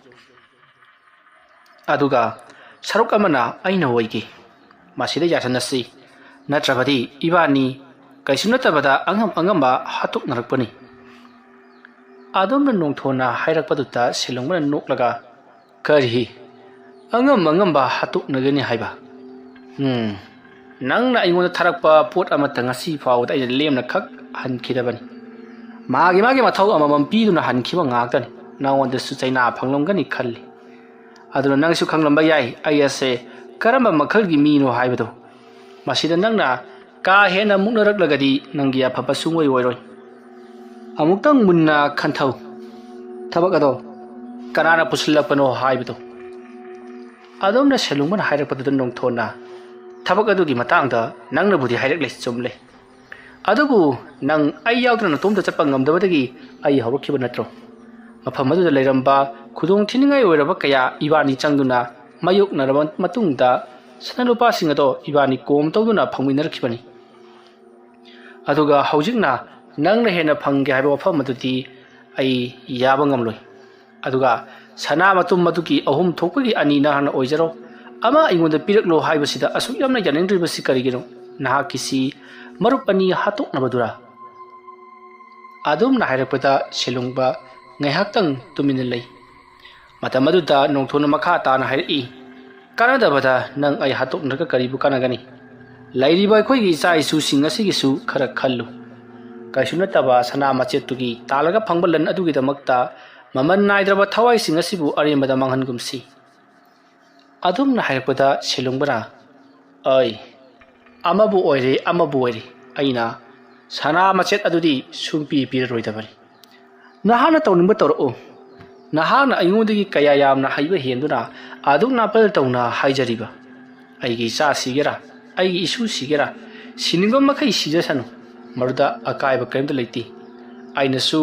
ꯑꯗꯨꯒ ꯁꯔꯨꯛ ꯑꯃꯅ ꯑꯩꯅ ꯑꯣꯏꯒꯦ ꯃꯁꯤꯗ ꯌꯥꯁꯟꯅꯁꯤ ꯅꯠꯇ꯭ꯔꯕꯗꯤ ꯏꯕꯥꯅꯤ ꯀꯩꯁꯨ ꯅꯠꯇꯕꯗ ꯑꯉꯝꯕ ꯍꯥꯠꯇꯣꯛꯅꯔꯛꯄꯅꯤ ꯑꯗꯣꯝꯅ ꯅꯣꯡꯊꯣꯟꯅ ꯍꯥꯏꯔꯛꯄꯗꯨꯗ ꯁꯤꯂꯣꯡꯕꯅ ꯅꯣꯛꯂꯒ ꯀꯔꯤ ꯑꯉꯝꯕ ꯍꯥꯠꯇꯣꯛꯅꯒꯅꯤ ꯍꯥꯏꯕ ꯅꯪꯅ ꯑꯩꯉꯣꯟꯗ ꯊꯥꯔꯛꯄ ꯄꯣꯠ ꯑꯃꯠꯇ ꯉꯁꯤ ꯐꯥꯎꯕꯗ ꯑꯩꯅ ꯂꯦꯝꯅ ꯈꯛ ꯍꯟꯈꯤꯗꯕꯅꯤ ꯃꯥꯒꯤ ꯃꯊꯧ ꯑꯃꯃꯝ ꯄꯤꯗꯨꯅ ꯍꯟꯈꯤꯕ ꯉꯥꯛꯇꯅꯤ ꯅꯉꯣꯟꯗꯁꯨ ꯆꯩꯅꯥ ꯐꯪꯂꯝꯒꯅꯤ ꯈꯜꯂꯤ ꯑꯗꯨꯅ ꯅꯪꯁꯨ ꯈꯪꯂꯝꯕ ꯌꯥꯏ ꯑꯩ ꯑꯁꯦ ꯀꯔꯝꯕ ꯃꯈꯜꯒꯤ ꯃꯤꯅꯣ ꯍꯥꯏꯕꯗꯣ ꯃꯁꯤꯗ ꯅꯪꯅ ꯀꯥ ꯍꯦꯟꯅ ꯃꯨꯛꯅꯔꯛꯂꯒꯗꯤ ꯅꯪꯒꯤ ꯑꯐꯕ ꯁꯨꯡꯑꯣꯏ ꯑꯣꯏꯔꯣꯏ ꯑꯃꯨꯛꯇꯪ ꯃꯨꯟꯅ ꯈꯟꯊꯧ ꯊꯕꯛ ꯑꯗꯣ ꯀꯅꯥꯅ ꯄꯨꯁꯤꯜꯂꯛꯄꯅꯣ ꯍꯥꯏꯕꯗꯣ ꯑꯗꯣꯝꯅ ꯁꯦꯂꯨꯡꯕꯅ ꯍꯥꯏꯔꯛꯄꯗꯨꯗ ꯅꯣꯡꯊꯣꯟꯅ ꯊꯕꯛ ꯑꯗꯨꯒꯤ ꯃꯇꯥꯡꯗ ꯅꯪꯅꯕꯨꯗꯤ ꯍꯥꯏꯔꯛꯂꯦ ꯆꯨꯝꯂꯦ ꯑꯗꯨꯕꯨ ꯅꯪ ꯑꯩ ꯌꯥꯎꯗꯅ ꯅꯇꯣꯝꯇ ꯆꯠꯄ ꯉꯝꯗꯕꯗꯒꯤ ꯑꯩ ꯍꯧꯔꯛꯈꯤꯕ ꯅꯠꯇ꯭ꯔꯣ ꯃꯐꯝ ꯑꯗꯨꯗ ꯂꯩꯔꯝꯕ ꯈꯨꯗꯣꯡꯊꯤꯅꯤꯡꯉꯥꯏ ꯑꯣꯏꯔꯕ ꯀꯌꯥ ꯏꯕꯥꯅꯤ ꯆꯪꯗꯨꯅ ꯃꯥꯌꯣꯛꯅꯔꯕ ꯃꯇꯨꯡꯗ ꯁꯅꯥꯅꯨꯄꯥꯁꯤꯡ ꯑꯗꯣ ꯏꯕꯥꯅꯤ ꯀꯣꯝ ꯇꯧꯗꯨꯅ ꯐꯪꯃꯤꯟꯅꯔꯛꯈꯤꯕꯅꯤ ꯑꯗꯨꯒ ꯍꯧꯖꯤꯛꯅ ꯅꯪꯅ ꯍꯦꯟꯅ ꯐꯪꯒꯦ ꯍꯥꯏꯕ ꯋꯥꯐꯝ ꯑꯗꯨꯗꯤ ꯑꯩ ꯌꯥꯕ ꯉꯝꯂꯣꯏ ꯑꯗꯨꯒ ꯁꯅꯥ ꯃꯇꯨꯝ ꯃꯗꯨꯒꯤ 3 ꯊꯣꯛꯄꯒꯤ 2 ꯅꯍꯥꯛꯅ ꯑꯣꯏꯖꯔꯣ ꯑꯃ ꯑꯩꯉꯣꯟꯗ ꯄꯤꯔꯛꯂꯣ ꯍꯥꯏꯕꯁꯤꯗ ꯑꯁꯨꯛ ꯌꯥꯝꯅ ꯌꯥꯅꯤꯡꯗ꯭ꯔꯤꯕꯁꯤ ꯀꯔꯤꯒꯤꯅꯣ ꯅꯍꯥꯛꯀꯤꯁꯤ ꯃꯔꯨꯞ 2 ꯍꯥꯠꯇꯣꯛꯅꯕꯗꯨꯔꯥ ꯑꯗꯨꯝꯅ ꯍꯥꯏꯔꯛꯄꯗ ꯁꯤꯂꯨꯡꯕ ꯉꯥꯏꯍꯥꯛꯇꯪ ꯇꯨꯃꯤꯟꯅ ꯂꯩ ꯃꯇꯝ ꯑꯗꯨꯗ ꯅꯣꯡꯊꯣꯟꯅ ꯃꯈꯥ ꯇꯥꯅ ꯍꯥꯏꯔꯛꯏ ꯀꯥꯟꯅꯗꯕꯗ ꯅꯪ ꯑꯩ ꯍꯥꯠꯇꯣꯛꯅꯔꯒ ꯀꯔꯤꯕꯨ ꯀꯥꯟꯅꯒꯅꯤ ꯂꯩꯔꯤꯕ ꯑꯩꯈꯣꯏꯒꯤ ꯏꯆꯥ ꯏꯁꯨꯁꯤꯡ ꯑꯁꯤꯒꯤꯁꯨ ꯈꯔ ꯈꯜꯂꯨ ꯀꯩꯁꯨ ꯅꯠꯇꯕ ꯁꯅꯥ ꯃꯆꯦꯠꯇꯨꯒꯤ ꯇꯥꯜꯂꯒ ꯐꯪꯕ ꯂꯟ ꯑꯗꯨꯒꯤꯗꯃꯛꯇ ꯃꯃꯜ ꯅꯥꯏꯗ꯭ꯔꯕ ꯊꯋꯥꯏꯁꯤꯡ ꯑꯁꯤꯕꯨ ꯑꯔꯦꯝꯕꯗ ꯃꯥꯡꯍꯟꯒꯨꯝꯁꯤ ꯑꯗꯨꯝꯅ ꯍꯥꯏꯔꯛꯄꯗ ꯁꯤꯂꯨꯡꯕꯅ ꯑꯩ ꯑꯃꯕꯨ ꯑꯣꯏꯔꯦ ꯑꯩꯅ ꯁꯅꯥ ꯃꯆꯦꯠ ꯑꯗꯨꯗꯤ ꯁꯨꯡꯄꯤ ꯄꯤꯔꯔꯣꯏꯗꯕꯅꯤ ꯅꯍꯥꯛꯅ ꯇꯧꯅꯤꯡꯕ ꯇꯧꯔꯛꯎ ꯅꯍꯥꯛꯅ ꯑꯩꯉꯣꯟꯗꯒꯤ ꯀꯌꯥ ꯌꯥꯝꯅ ꯍꯩꯕ ꯍꯦꯟꯗꯨꯅ ꯑꯗꯨꯛ ꯅꯥꯄꯜ ꯇꯧꯅ ꯍꯥꯏꯖꯔꯤꯕ ꯑꯩꯒꯤ ꯏꯆꯥ ꯁꯤꯒꯦꯔꯥ ꯑꯩꯒꯤ ꯏꯁꯨ ꯁꯤꯒꯦꯔꯥ ꯁꯤꯅꯤꯡꯕ ꯃꯈꯩ ꯁꯤꯖꯁꯅꯨ ꯃꯗꯨꯗ ꯑꯀꯥꯏꯕ ꯀꯔꯤꯝꯇ ꯂꯩꯇꯦ ꯑꯩꯅꯁꯨ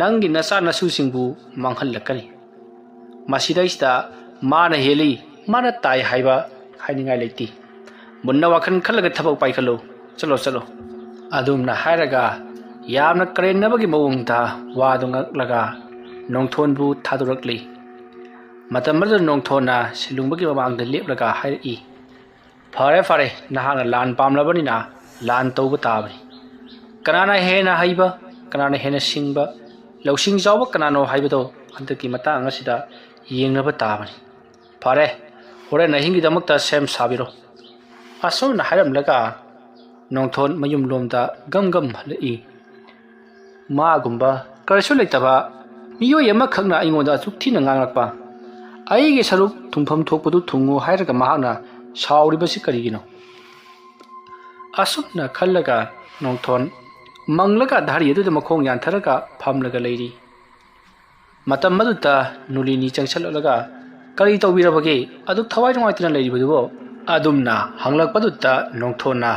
ꯅꯪꯒꯤ ꯅꯆꯥ ꯅꯁꯨꯁꯤꯡꯕꯨ ꯃꯥꯡꯍꯜꯂꯛꯀꯅꯤ ꯃꯁꯤꯗꯩꯁꯤꯗ ꯃꯥꯅ ꯍꯦꯜꯂꯤ ꯃꯥꯅ ꯇꯥꯏ ꯍꯥꯏꯕ ꯍꯥꯏꯅꯤꯡꯉꯥꯏ ꯂꯩꯇꯦ ꯃꯨꯟꯅ ꯋꯥꯈꯜ ꯈꯜꯂꯒ ꯊꯕꯛ ꯄꯥꯏꯈꯠꯂꯨ ꯆꯠꯂꯣ ꯑꯗꯨꯝꯅ ꯍꯥꯏꯔꯒ ꯌꯥꯝꯅ ꯀꯔꯦꯝꯅꯕꯒꯤ ꯃꯑꯣꯡꯗ ꯋꯥꯗꯨ ꯉꯛꯂꯒ ꯅꯣꯡꯊꯣꯟꯕꯨ ꯊꯥꯗꯣꯔꯛꯂꯤ ꯃꯇꯝ ꯑꯗꯨꯗ ꯅꯣꯡꯊꯣꯟꯅ ꯁꯤꯂꯨꯡꯕꯒꯤ ꯃꯃꯥꯡꯗ ꯂꯦꯞꯂꯒ ꯍꯥꯏꯔꯛꯏ ꯐꯔꯦ ꯅꯍꯥꯛꯅ ꯂꯥꯟ ꯄꯥꯝꯂꯕꯅꯤꯅ ꯂꯥꯟ ꯇꯧꯕ ꯇꯥꯕꯅꯤ ꯀꯅꯥꯅ ꯍꯦꯟꯅ ꯍꯩꯕ ꯀꯅꯥꯅ ꯍꯦꯟꯅ ꯁꯤꯡꯕ ꯂꯧꯁꯤꯡ ꯆꯥꯎꯕ ꯀꯅꯥꯅꯣ ꯍꯥꯏꯕꯗꯣ ꯍꯟꯗꯛꯀꯤ ꯃꯇꯥꯡ ꯑꯁꯤꯗ ꯌꯦꯡꯅꯕ ꯇꯥꯕꯅꯤ ꯐꯔꯦ ꯍꯣꯔꯦꯟ ꯑꯍꯤꯡꯒꯤꯗꯃꯛꯇ ꯁꯦꯝ ꯁꯥꯕꯤꯔꯣ ꯑꯁꯨꯝꯅ ꯍꯥꯏꯔꯝꯂꯒ ꯅꯣꯡꯊꯣꯟ ꯃꯌꯨꯝꯂꯣꯝꯗ ꯒꯝ ꯍꯜꯂꯛꯏ ꯃꯥꯒꯨꯝꯕ ꯀꯔꯤꯁꯨ ꯂꯩꯇꯕ ꯃꯤꯑꯣꯏ ꯑꯃꯈꯛꯅ ꯑꯩꯉꯣꯟꯗ ꯑꯁꯨꯛ ꯊꯤꯅ ꯉꯥꯡꯂꯛꯄ ꯑꯩꯒꯤ ꯁꯔꯨꯛ ꯊꯨꯡꯐꯝ ꯊꯣꯛꯄꯗꯨ ꯊꯨꯡꯉꯨ ꯍꯥꯏꯔꯒ ꯃꯍꯥꯛꯅ ꯁꯥꯎꯔꯤꯕꯁꯤ ꯀꯔꯤꯒꯤꯅꯣ ꯑꯁꯨꯝꯅ ꯈꯜꯂꯒ ꯅꯣꯡꯊꯣꯟ ꯃꯪꯂꯒ ꯙꯥꯔꯤ ꯑꯗꯨꯗ ꯃꯈꯣꯡ ꯌꯥꯟꯊꯔꯒ ꯐꯝꯂꯒ ꯂꯩꯔꯤ ꯃꯇꯝ ꯑꯗꯨꯗ ꯅꯨꯂꯤꯅꯤ ꯆꯪꯁꯜꯂꯛꯂꯒ ꯀꯔꯤ ꯇꯧꯕꯤꯔꯕꯒꯦ ꯑꯗꯨꯛ ꯊꯋꯥꯏ ꯅꯨꯡꯉꯥꯏꯇꯅ ꯂꯩꯔꯤꯕꯗꯨꯕꯣ ꯑꯗꯨꯝꯅ ꯍꯪꯂꯛꯄꯗꯨꯗ ꯅꯣꯡꯊꯣꯟꯅ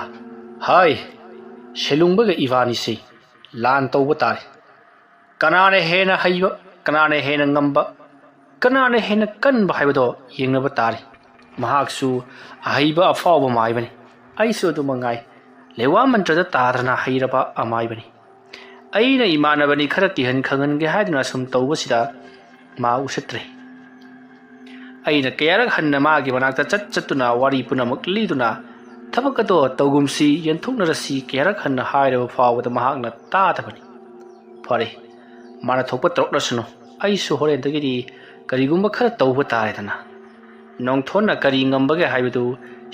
ꯍꯥꯏ ꯁꯤꯂꯨꯡꯕꯒ ꯏꯕꯥꯅꯤꯁꯤ ꯂꯥꯟ ꯇꯧꯕ ꯇꯥꯔꯦ ꯀꯅꯥꯅ ꯍꯦꯟꯅ ꯍꯩꯕ ꯀꯅꯥꯅ ꯍꯦꯟꯅ ꯉꯝꯕ ꯀꯅꯥꯅ ꯍꯦꯟꯅ ꯀꯟꯕ ꯍꯥꯏꯕꯗꯣ ꯌꯦꯡꯅꯕ ꯇꯥꯔꯦ ꯃꯍꯥꯛꯁꯨ ꯑꯍꯩꯕ ꯑꯐꯥꯎꯕ ꯃꯥꯏꯕꯅꯤ ꯑꯩꯁꯨ ꯑꯗꯨꯃꯉꯥꯏ ꯂꯩꯋꯥ ꯃꯟꯇ꯭ꯔꯗ ꯇꯥꯗꯅ ꯍꯩꯔꯕ ꯑꯃꯥꯏꯕꯅꯤ ꯑꯩꯅ ꯏꯃꯥꯟꯅꯕꯅꯤ ꯈꯔ ꯀꯤꯍꯟ ꯈꯪꯍꯟꯒꯦ ꯍꯥꯏꯗꯨꯅ ꯁꯨꯝ ꯇꯧꯕꯁꯤꯗ ꯃꯥ ꯎꯁꯤꯠꯇ꯭ꯔꯦ ꯑꯩꯅ ꯀꯌꯥꯔꯛ ꯍꯟꯅ ꯃꯥꯒꯤ ꯃꯅꯥꯛꯇ ꯆꯠꯇꯨꯅ ꯋꯥꯔꯤ ꯄꯨꯝꯅꯃꯛ ꯂꯤꯗꯨꯅ ꯊꯕꯛ ꯑꯗꯣ ꯇꯧꯒꯨꯝꯁꯤ ꯌꯦꯟꯊꯣꯛꯅꯔꯁꯤ ꯀꯌꯥꯔꯛ ꯍꯟꯅ ꯍꯥꯏꯔꯕ ꯐꯥꯎꯕꯗ ꯃꯍꯥꯛꯅ ꯇꯥꯗꯕꯅꯤ ꯐꯔꯦ ꯃꯥꯅ ꯊꯣꯛꯄ ꯇꯧꯔꯛꯂꯁꯅꯨ ꯑꯩꯁꯨ ꯍꯣꯔꯦꯟꯗꯒꯤꯗꯤ ꯀꯔꯤꯒꯨꯝꯕ ꯈꯔ ꯇꯧꯕ ꯇꯥꯔꯦꯗꯅ ꯅꯣꯡꯊꯣꯟꯅ ꯀꯔꯤ ꯉꯝꯕꯒꯦ ꯍꯥꯏꯕꯗꯨ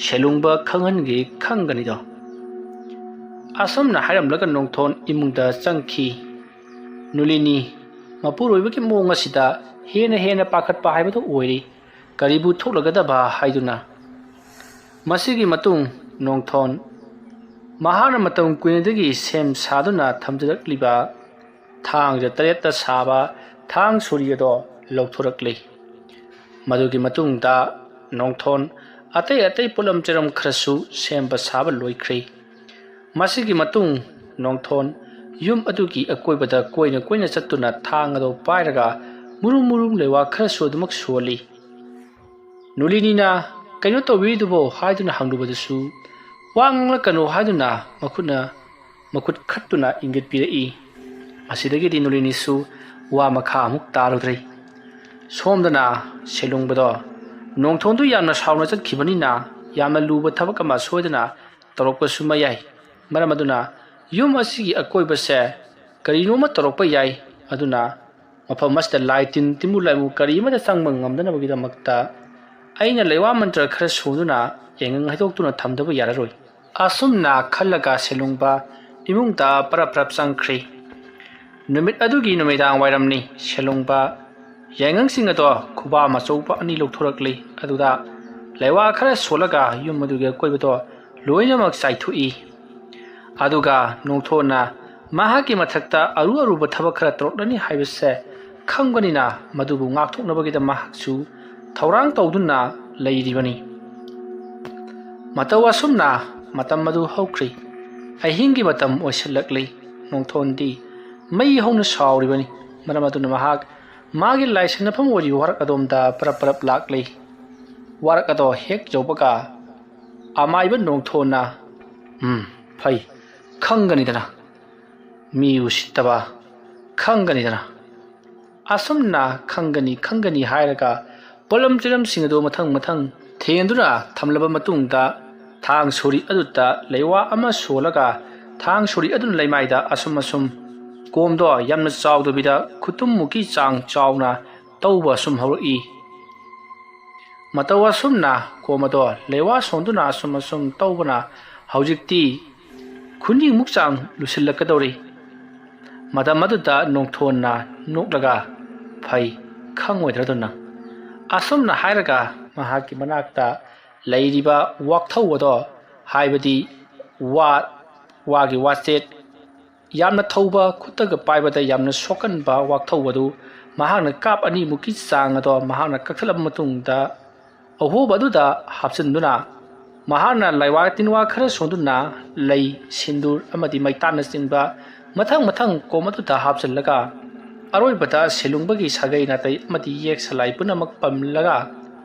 ꯁꯦꯂꯨꯡꯕ ꯈꯪꯍꯟꯒꯦ ꯈꯪꯒꯅꯤꯗꯣ ꯑꯁꯨꯝꯅ ꯍꯥꯏꯔꯝꯂꯒ ꯅꯣꯡꯊꯣꯟ ꯏꯃꯨꯡꯗ ꯆꯪꯈꯤ ꯅꯨꯂꯤꯅꯤ ꯃꯄꯨꯔꯣꯏꯕꯒꯤ ꯃꯑꯣꯡ ꯑꯁꯤꯗ ꯍꯦꯟꯅ ꯄꯥꯈꯠꯄ ꯍꯥꯏꯕꯗꯨ ꯑꯣꯏꯔꯤ ꯀꯔꯤꯕꯨ ꯊꯣꯛꯂꯒꯗꯕ ꯍꯥꯏꯗꯨꯅ ꯃꯁꯤꯒꯤ ꯃꯇꯨꯡ ꯅꯣꯡꯊꯣꯟ ꯃꯍꯥꯛꯅ ꯃꯇꯝ ꯀꯨꯏꯅꯗꯒꯤ ꯁꯦꯝ ꯁꯥꯗꯨꯅ ꯊꯝꯖꯔꯛꯂꯤꯕ ꯊꯥꯡꯖ 8ꯇ ꯁꯥꯕ ꯊꯥꯡ ꯁꯣꯔꯤ ꯑꯗꯣ ꯂꯧꯊꯣꯔꯛꯂꯤ ꯃꯗꯨꯒꯤ ꯃꯇꯨꯡꯗ ꯅꯣꯡꯊꯣꯟ ꯑꯇꯩ ꯄꯣꯠꯂꯝ ꯆꯩꯔꯝ ꯈꯔꯁꯨ ꯁꯦꯝꯕ ꯁꯥꯕ ꯂꯣꯏꯈ꯭ꯔꯦ ꯃꯁꯤꯒꯤ ꯃꯇꯨꯡ ꯅꯣꯡꯊꯣꯟ ꯌꯨꯝ ꯑꯗꯨꯒꯤ ꯑꯀꯣꯏꯕꯗ ꯀꯣꯏꯅ ꯆꯠꯇꯨꯅ ꯊꯥꯡ ꯑꯗꯣ ꯄꯥꯏꯔꯒ ꯃꯨꯔꯨꯝ ꯂꯩꯋꯥ ꯈꯔꯁꯨ ꯑꯗꯨꯃꯛ ꯁꯣꯜꯂꯤ ꯅꯨꯂꯤꯅꯤꯅ ꯀꯩꯅꯣ ꯇꯧꯕꯤꯔꯤꯗꯨꯕꯣ ꯍꯥꯏꯗꯨꯅ ꯍꯪꯂꯨꯕꯗꯁꯨ ꯋꯥ ꯉꯥꯡꯂꯛꯀꯅꯨ ꯍꯥꯏꯗꯨꯅ ꯃꯈꯨꯠ ꯈꯠꯇꯨꯅ ꯏꯪꯒꯤꯠ ꯄꯤꯔꯛꯏ ꯃꯁꯤꯗꯒꯤꯗꯤ ꯅꯨꯂꯤꯅꯤꯁꯨ ꯋꯥ ꯃꯈꯥ ꯑꯃꯨꯛ ꯇꯥꯔꯨꯗ꯭ꯔꯦ ꯁꯣꯝꯗꯅ ꯁꯦꯂꯨꯡꯕꯗꯣ ꯅꯣꯡꯊꯣꯟꯗꯨ ꯌꯥꯝꯅ ꯁꯥꯎꯅ ꯆꯠꯈꯤꯕꯅꯤꯅ ꯌꯥꯝꯅ ꯂꯨꯕ ꯊꯕꯛ ꯑꯃ ꯁꯣꯏꯗꯅ ꯇꯧꯔꯛꯄꯁꯨ ꯃꯌꯥꯏ ꯃꯔꯝ ꯑꯗꯨꯅ ꯌꯨꯝ ꯑꯁꯤꯒꯤ ꯑꯀꯣꯏꯕꯁꯦ ꯀꯔꯤꯅꯣꯃ ꯇꯧꯔꯛꯄ ꯌꯥꯏ ꯑꯗꯨꯅ ꯃꯐꯝ ꯑꯁꯤꯗ ꯂꯥꯏ ꯇꯤꯟꯃꯨ ꯂꯥꯏꯃꯨ ꯀꯔꯤ ꯑꯃꯗ ꯆꯪꯕ ꯉꯝꯗꯅꯕꯒꯤꯗꯃꯛꯇ ꯑꯩꯅ ꯂꯩꯋꯥ ꯃꯟꯇ꯭ꯔ ꯈꯔ ꯁꯣꯟꯗꯨꯅ ꯌꯦꯡꯉꯪ ꯍꯩꯗꯣꯛꯇꯨꯅ ꯊꯝꯗꯕ ꯌꯥꯔꯔꯣꯏ ꯑꯁꯨꯝꯅ ꯈꯜꯂꯒ ꯁꯦꯂꯨꯡꯕ ꯏꯃꯨꯡꯗ ꯄꯔꯞ ꯆꯪꯈ꯭ꯔꯤ ꯅꯨꯃꯤꯠ ꯑꯗꯨꯒꯤ ꯅꯨꯃꯤꯗꯥꯡ ꯋꯥꯏꯔꯝꯅꯤ ꯁꯦꯂꯨꯡꯕ ꯌꯥꯏꯉꯪꯁꯤꯡ ꯑꯗꯣ ꯈꯨꯕꯥꯝ ꯑꯆꯧꯕ 2 ꯂꯧꯊꯣꯔꯛꯂꯤ ꯑꯗꯨꯗ ꯂꯩꯋꯥ ꯈꯔ ꯁꯣꯜꯂꯒ ꯌꯨꯝ ꯑꯗꯨꯒꯤ ꯑꯀꯣꯏꯕꯗꯣ ꯂꯣꯏꯅꯃꯛ ꯆꯥꯏꯊꯣꯛꯏ ꯑꯗꯨꯒ ꯅꯣꯡꯊꯣꯟꯅ ꯃꯍꯥꯛꯀꯤ ꯃꯊꯛꯇ ꯑꯔꯨꯕ ꯊꯕꯛ ꯈꯔ ꯇꯧꯔꯛꯂꯅꯤ ꯍꯥꯏꯕꯁꯦ ꯈꯪꯕꯅꯤꯅ ꯃꯗꯨꯕꯨ ꯉꯥꯛꯊꯣꯛꯅꯕꯒꯤꯗꯃꯛ ꯃꯍꯥꯛꯁꯨ ꯊꯧꯔꯥꯡ ꯇꯧꯗꯨꯅ ꯂꯩꯔꯤꯕꯅꯤ ꯃꯇꯧ ꯑꯁꯨꯝꯅ ꯃꯇꯝ ꯑꯗꯨ ꯍꯧꯈ꯭ꯔꯤ ꯑꯍꯤꯡꯒꯤ ꯃꯇꯝ ꯑꯣꯏꯁꯤꯜꯂꯛꯂꯤ ꯅꯣꯡꯊꯣꯟꯗꯤ ꯃꯩ ꯍꯧꯅ ꯁꯥꯎꯔꯤꯕꯅꯤ ꯃꯔꯝ ꯑꯗꯨꯅ ꯃꯍꯥꯛ ꯃꯥꯒꯤ ꯂꯥꯏꯁꯪꯅꯐꯝ ꯑꯣꯏꯔꯤꯕ ꯋꯥꯔꯛ ꯑꯗꯣꯝꯗ ꯄꯔꯞ ꯂꯥꯛꯂꯤ ꯋꯥꯔꯛ ꯑꯗꯣ ꯍꯦꯛ ꯌꯧꯕꯒ ꯑꯃꯥꯏꯕ ꯅꯣꯡꯊꯣꯟꯅ ꯐꯩ ꯈꯪꯒꯅꯤꯗꯅ ꯃꯤ ꯎꯁꯤꯠꯇꯕ ꯈꯪꯒꯅꯤꯗꯅ ꯑꯁꯨꯝꯅ ꯈꯪꯒꯅꯤ ꯍꯥꯏꯔꯒ ꯄꯣꯠꯂꯝ ꯆꯩꯔꯝꯁꯤꯡ ꯑꯗꯨ ꯃꯊꯪ ꯊꯦꯡꯗꯨꯅ ꯊꯝꯂꯕ ꯃꯇꯨꯡꯗ ꯊꯥꯡ ꯁꯣꯔꯤ ꯑꯗꯨꯗ ꯂꯩꯋꯥ ꯑꯃ ꯁꯣꯜꯂꯒ ꯊꯥꯡ ꯁꯣꯔꯤ ꯑꯗꯨꯅ ꯂꯩꯃꯥꯏꯗ ꯑꯁꯨꯝ ꯀꯣꯝꯗꯣ ꯌꯥꯝꯅ ꯆꯥꯎꯗꯕꯤꯗ ꯈꯨꯇꯨꯝꯃꯨꯛꯀꯤ ꯆꯥꯡ ꯆꯥꯎꯅ ꯇꯧꯕ ꯑꯁꯨꯝ ꯍꯧꯔꯛꯏ ꯃꯇꯧ ꯑꯁꯨꯝꯅ ꯀꯣꯝ ꯑꯗꯣ ꯂꯩꯋꯥ ꯁꯣꯟꯗꯨꯅ ꯑꯁꯨꯝ ꯇꯧꯕꯅ ꯍꯧꯖꯤꯛꯇꯤ ꯈꯨꯅꯤꯡꯃꯨꯛ ꯆꯥꯡ ꯂꯨꯁꯤꯜꯂꯛꯀꯗꯧꯔꯤ ꯃꯇꯝ ꯑꯗꯨꯗ ꯅꯣꯡꯊꯣꯟꯅ ꯅꯣꯛꯂꯒ ꯐꯩ ꯈꯪꯉꯣꯏꯗ꯭ꯔꯗꯨꯅ ꯑꯁꯨꯝꯅ ꯍꯥꯏꯔꯒ ꯃꯍꯥꯛꯀꯤ ꯃꯅꯥꯛꯇ ꯂꯩꯔꯤꯕ ꯋꯥꯛꯊꯧ ꯑꯗꯣ ꯍꯥꯏꯕꯗꯤ ꯋꯥꯒꯤ ꯋꯥꯆꯦꯠ ꯌꯥꯝꯅ ꯊꯧꯕ ꯈꯨꯠꯇꯒ ꯄꯥꯏꯕꯗ ꯌꯥꯝꯅ ꯁꯣꯛꯀꯟꯕ ꯋꯥꯛꯊꯧ ꯑꯗꯨ ꯃꯍꯥꯛꯅ ꯀꯥꯞ 2 ꯃꯨꯛꯀꯤ ꯆꯥꯡ ꯑꯗꯣ ꯃꯍꯥꯛꯅ ꯀꯛꯊꯠꯂꯕ ꯃꯇꯨꯡꯗ ꯑꯍꯣꯕ ꯑꯗꯨꯗ ꯍꯥꯞꯆꯤꯟꯗꯨꯅ ꯃꯍꯥꯛꯅ ꯂꯩꯋꯥ ꯇꯤꯟꯋꯥ ꯈꯔ ꯁꯣꯟꯗꯨꯅ ꯂꯩ ꯁꯤꯟꯗꯨꯔ ꯑꯃꯗꯤ ꯃꯩꯇꯥꯟꯅꯆꯤꯡꯕ ꯃꯊꯪ ꯀꯣꯝ ꯑꯗꯨꯗ ꯍꯥꯞꯆꯤꯜꯂꯒ ꯑꯔꯣꯏꯕꯗ ꯁꯦꯂꯨꯡꯕꯒꯤ ꯁꯥꯒꯩ ꯅꯥꯇꯩ ꯑꯃꯗꯤ ꯌꯦꯛ ꯁꯂꯥꯏ ꯄꯨꯝꯅꯃꯛ ꯄꯝꯂꯒ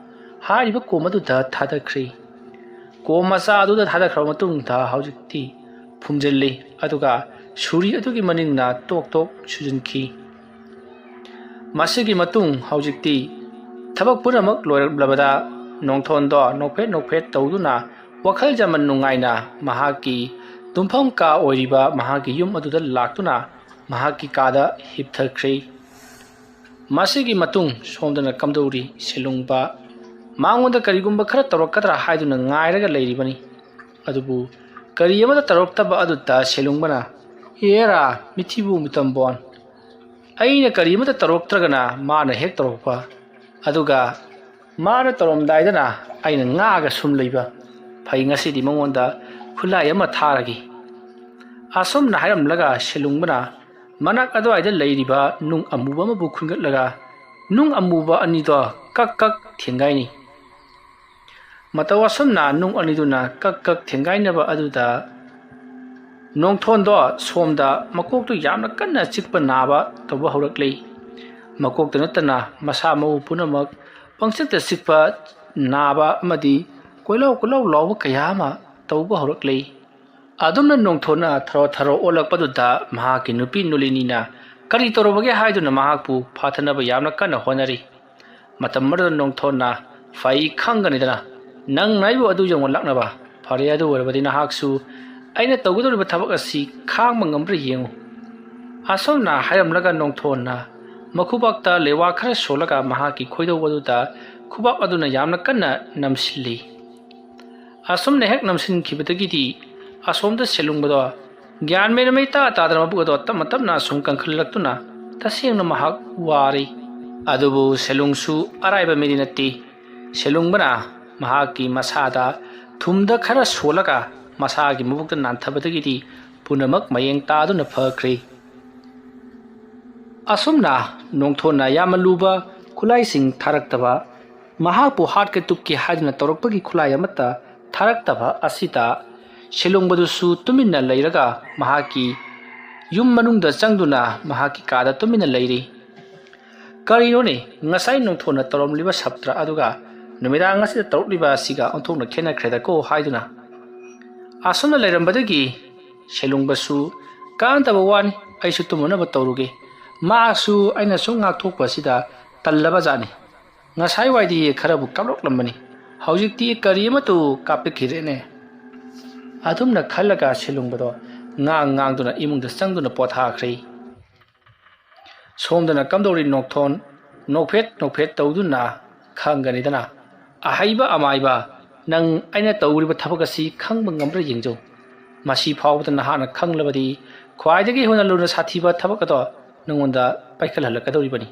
ꯍꯥꯏꯔꯤꯕ ꯀꯣꯝ ꯑꯗꯨꯗ ꯊꯥꯗꯈ꯭ꯔꯤ ꯀꯣꯝ ꯃꯆꯥ ꯑꯗꯨꯗ ꯊꯥꯗꯈ꯭ꯔꯕ ꯃꯇꯨꯡꯗ ꯍꯧꯖꯤꯛꯇꯤ ꯐꯨꯝꯖꯤꯜꯂꯤ ꯑꯗꯨꯒ ꯁꯨꯔꯤ ꯑꯗꯨꯒꯤ ꯃꯅꯤꯡꯅ ꯇꯣꯛ ꯁꯨꯖꯤꯟꯈꯤ ꯃꯁꯤꯒꯤ ꯃꯇꯨꯡ ꯍꯧꯖꯤꯛꯇꯤ ꯊꯕꯛ ꯄꯨꯝꯅꯃꯛ ꯂꯣꯏꯔꯛꯂꯕꯗ ꯅꯣꯡꯊꯣꯟꯗꯣ ꯅꯣꯛꯐꯦꯠ ꯇꯧꯗꯨꯅ ꯋꯥꯈꯜ ꯌꯥꯝꯅ ꯅꯨꯡꯉꯥꯏꯅ ꯃꯍꯥꯛꯀꯤ ꯇꯨꯝꯐꯝ ꯀꯥ ꯑꯣꯏꯔꯤꯕ ꯃꯍꯥꯛꯀꯤ ꯌꯨꯝ ꯑꯗꯨꯗ ꯂꯥꯛꯇꯨꯅ ꯃꯍꯥꯛꯀꯤ ꯀꯥꯗ ꯍꯤꯞꯊꯈ꯭ꯔꯦ ꯃꯁꯤꯒꯤ ꯃꯇꯨꯡ ꯁꯣꯝꯗꯅ ꯀꯝꯗꯧꯔꯤ ꯁꯦꯂꯨꯡꯕ ꯃꯉꯣꯟꯗ ꯀꯔꯤꯒꯨꯝꯕ ꯈꯔ ꯇꯧꯔꯛꯀꯗ꯭ꯔꯥ ꯍꯥꯏꯗꯨꯅ ꯉꯥꯏꯔꯒ ꯂꯩꯔꯤꯕꯅꯤ ꯑꯗꯨꯕꯨ ꯀꯔꯤ ꯑꯃꯗ ꯇꯧꯔꯛꯇꯕ ꯑꯗꯨꯗ ꯁꯦꯂꯨꯡꯕꯅ ꯍꯦꯔꯥ ꯃꯤꯊꯤꯕꯨ ꯃꯤꯇꯝꯕꯣꯟ ꯑꯩꯅ ꯀꯔꯤ ꯑꯃꯗ ꯇꯧꯔꯛꯇ꯭ꯔꯒꯅ ꯃꯥꯅ ꯍꯦꯛ ꯇꯧꯔꯛꯄ ꯑꯗꯨꯒ ꯃꯥꯅ ꯇꯧꯔꯝꯗꯥꯏꯗꯅ ꯑꯩꯅ ꯉꯥꯛꯑꯒ ꯁꯨꯝ ꯂꯩꯕ ꯐꯩ ꯉꯁꯤꯗꯤ ꯃꯉꯣꯟꯗ ꯈꯨꯠꯂꯥꯏ ꯑꯃ ꯊꯥꯔꯒꯦ ꯑꯁꯨꯝꯅ ꯍꯥꯏꯔꯝꯂꯒ ꯁꯦꯂꯨꯡꯕꯅ ꯃꯅꯥꯛ ꯑꯗꯨꯋꯥꯏꯗ ꯂꯩꯔꯤꯕ ꯅꯨꯡ ꯑꯃꯨꯕ ꯑꯃꯕꯨ ꯈꯨꯟꯒꯠꯂꯒ ꯅꯨꯡ ꯑꯃꯨꯕ 2ꯗꯣ ꯀꯛ ꯊꯦꯡꯒꯥꯏꯅꯤ ꯃꯇꯧ ꯑꯁꯨꯝꯅ ꯅꯨꯡ 2ꯗꯨꯅ ꯀꯛ ꯊꯦꯡꯒꯥꯏꯅꯕ ꯑꯗꯨꯗ ꯅꯣꯡꯊꯣꯟꯗꯣ ꯁꯣꯝꯗ ꯃꯀꯣꯛꯇꯨ ꯌꯥꯝꯅ ꯀꯟꯅ ꯆꯤꯛꯄ ꯅꯥꯕ ꯇꯧꯕ ꯍꯧꯔꯛꯂꯤ ꯃꯀꯣꯛꯇ ꯅꯠꯇꯅ ꯃꯁꯥ ꯃꯎ ꯄꯨꯝꯅꯃꯛ ꯄꯪꯆꯤꯛꯇ ꯆꯤꯛꯄ ꯅꯥꯕ ꯑꯃꯗꯤ ꯀꯣꯏꯂꯥꯎ ꯂꯥꯎꯕ ꯀꯌꯥ ꯑꯃ ꯇꯧꯕ ꯍꯧꯔꯛꯂꯤ ꯑꯗꯨꯝꯅ ꯅꯣꯡꯊꯣꯟꯅ ꯊꯔꯣ ꯑꯣꯜꯂꯛꯄꯗꯨꯗ ꯃꯍꯥꯛꯀꯤ ꯅꯨꯄꯤ ꯅꯨꯂꯤꯅꯤꯅ ꯀꯔꯤ ꯇꯧꯔꯕꯒꯦ ꯍꯥꯏꯗꯨꯅ ꯃꯍꯥꯛꯄꯨ ꯐꯥꯊꯅꯕ ꯌꯥꯝꯅ ꯀꯟꯅ ꯍꯣꯠꯅꯔꯤ꯫ ꯃꯇꯝ ꯑꯗꯨꯗ ꯅꯣꯡꯊꯣꯟꯅ ꯐꯩ ꯈꯪꯒꯅꯤꯗꯅ ꯅꯪ ꯑꯩꯕꯨ ꯑꯗꯨ ꯌꯧꯅ ꯂꯥꯛꯅꯕ ꯐꯔꯦ ꯑꯗꯨ ꯑꯣꯏꯔꯕꯗꯤ ꯅꯍꯥꯛꯁꯨ ꯑꯩꯅ ꯇꯧꯒꯗꯧꯔꯤꯕ ꯊꯕꯛ ꯑꯁꯤ ꯈꯥꯡꯕ ꯉꯝꯕ꯭ꯔꯥ ꯌꯦꯡꯉꯨ꯫ ꯑꯁꯨꯝꯅ ꯍꯥꯏꯔꯝꯂꯒ ꯅꯣꯡꯊꯣꯟꯅ ꯃꯈꯨꯕꯥꯛꯇ ꯂꯩꯋꯥ ꯈꯔ ꯁꯣꯜꯂꯒ ꯃꯍꯥꯛꯀꯤ ꯈꯣꯏꯗꯧ ꯑꯗꯨꯗ ꯈꯨꯕꯥꯛ ꯑꯗꯨꯅ ꯌꯥꯝꯅ ꯀꯟꯅ ꯅꯝꯁꯤꯜꯂꯤ꯫ ꯑꯁꯨꯝꯅ ꯍꯦꯛ ꯅꯝꯁꯤꯟꯈꯤꯕꯗꯒꯤꯗꯤ ꯑꯁꯣꯝꯗ ꯁꯦꯂꯨꯡꯕꯗꯣ ꯒ꯭ꯌꯥꯟ ꯃꯦꯟ ꯑꯃ ꯏꯇꯥ ꯇꯥꯗꯅ ꯃꯕꯨꯛ ꯑꯗꯣ ꯇꯞꯅ ꯇꯞꯅ ꯁꯨꯝ ꯀꯟꯈꯠꯂꯛꯇꯨꯅ ꯇꯁꯦꯡꯅ ꯃꯍꯥꯛ ꯋꯥꯔꯤ꯫ ꯑꯗꯨꯕꯨ ꯁꯦꯂꯨꯡꯁꯨ ꯑꯔꯥꯏꯕ ꯃꯤꯗꯤ ꯅꯠꯇꯦ꯫ ꯁꯦꯂꯨꯡꯕꯅ ꯃꯍꯥꯛꯀꯤ ꯃꯁꯥꯗ ꯊꯨꯝꯗ ꯈꯔ ꯁꯣꯜꯂꯒ ꯃꯁꯥꯒꯤ ꯃꯕꯨꯛꯇ ꯅꯥꯟꯊꯕꯗꯒꯤꯗꯤ ꯄꯨꯝꯅꯃꯛ ꯃꯌꯦꯡ ꯇꯥꯗꯨꯅ ꯐꯈ꯭ꯔꯦ꯫ ꯑꯁꯨꯝꯅ ꯅꯣꯡꯊꯣꯟꯅ ꯌꯥꯝꯅ ꯂꯨꯕ ꯈꯨꯠꯂꯥꯏꯁꯤꯡ ꯊꯥꯔꯛꯇꯕ ꯃꯍꯥꯛꯄꯨ ꯍꯥꯠꯀꯦ ꯇꯨꯞꯀꯦ ꯍꯥꯏꯗꯨꯅ ꯇꯧꯔꯛꯄꯒꯤ ꯈꯨꯠꯂꯥꯏ ꯑꯃꯠꯇ ꯊꯥꯔꯛꯇꯕ ꯑꯁꯤꯗ ꯁꯦꯂꯨꯡꯕꯗꯨꯁꯨ ꯇꯨꯃꯤꯟꯅ ꯂꯩꯔꯒ ꯃꯍꯥꯛꯀꯤ ꯌꯨꯝ ꯃꯅꯨꯡꯗ ꯆꯪꯗꯨꯅ ꯃꯍꯥꯛꯀꯤ ꯀꯥꯗ ꯇꯨꯃꯤꯟꯅ ꯂꯩꯔꯤ꯫ ꯀꯔꯤꯅꯣꯅꯦ ꯉꯁꯥꯏ ꯅꯣꯡꯊꯣꯟꯅ ꯇꯧꯔꯝꯂꯤꯕ ꯁꯞꯇ꯭ꯔ ꯑꯗꯨꯒ ꯅꯨꯃꯤꯗꯥꯡ ꯑꯁꯤꯗ ꯇꯧꯔꯛꯂꯤꯕ ꯑꯁꯤꯒ ꯑꯣꯟꯊꯣꯛꯅ ꯈꯦꯠꯅꯈ꯭ꯔꯦꯗꯀꯣ ꯍꯥꯏꯗꯨꯅ ꯑꯁꯨꯝꯅ ꯂꯩꯔꯝꯕꯗꯒꯤ ꯁꯦꯂꯨꯡꯕꯁꯨ ꯀꯥꯟꯅꯗꯕ ꯋꯥꯅꯤ ꯑꯩꯁꯨ ꯇꯨꯝꯅꯅꯕ ꯇꯧꯔꯨꯒꯦ꯫ ꯃꯥꯁꯨ ꯑꯩꯅ ꯁꯨꯝ ꯉꯥꯛꯊꯣꯛꯄ ꯑꯁꯤꯗ ꯇꯜꯂꯕ ꯖꯥꯠꯅꯤ꯫ ꯉꯁꯥꯏ ꯋꯥꯏꯗꯤ ꯈꯔꯕꯨ ꯀꯥꯞꯂꯛꯂꯝꯕꯅꯤ ꯍꯧꯖꯤꯛꯇꯤ ꯀꯔꯤ ꯑꯃꯠꯇ ꯀꯥꯞꯂꯛꯈꯤꯗ꯭ꯔꯦꯅꯦ꯫ ꯑꯗꯨꯝꯅ ꯈꯜꯂꯒ ꯁꯦꯂꯨꯡꯕꯗꯣ ꯉꯥꯡꯗꯨꯅ ꯏꯃꯨꯡꯗ ꯆꯪꯗꯨꯅ ꯄꯣꯊꯥꯈ꯭ꯔꯦ꯫ ꯁꯣꯝꯗꯅ ꯀꯝꯗꯧꯔꯤ ꯅꯣꯡꯊꯣꯟ ꯅꯣꯛꯐꯦꯠ ꯇꯧꯗꯨꯅ ꯈꯪꯒꯅꯤꯗꯅ ꯑꯍꯩꯕ ꯑꯃꯥꯏꯕ ꯅꯪ ꯑꯩꯅ ꯇꯧꯔꯤꯕ ꯊꯕꯛ ꯑꯁꯤ ꯈꯪꯕ ꯉꯝꯕ꯭ꯔꯥ ꯌꯦꯡꯖꯧ꯫ ꯃꯁꯤ ꯐꯥꯎꯕꯗ ꯅꯍꯥꯛꯅ ꯈꯪꯂꯕꯗꯤ ꯈ꯭ꯋꯥꯏꯗꯒꯤ ꯍꯦꯟꯅ ꯂꯨꯅ ꯁꯥꯊꯤꯕ ꯊꯕꯛ ꯑꯗꯣ ꯅꯉꯣꯟꯗ ꯄꯥꯏꯈꯠꯍꯜꯂꯛꯀꯗꯧꯔꯤꯕꯅꯤ꯫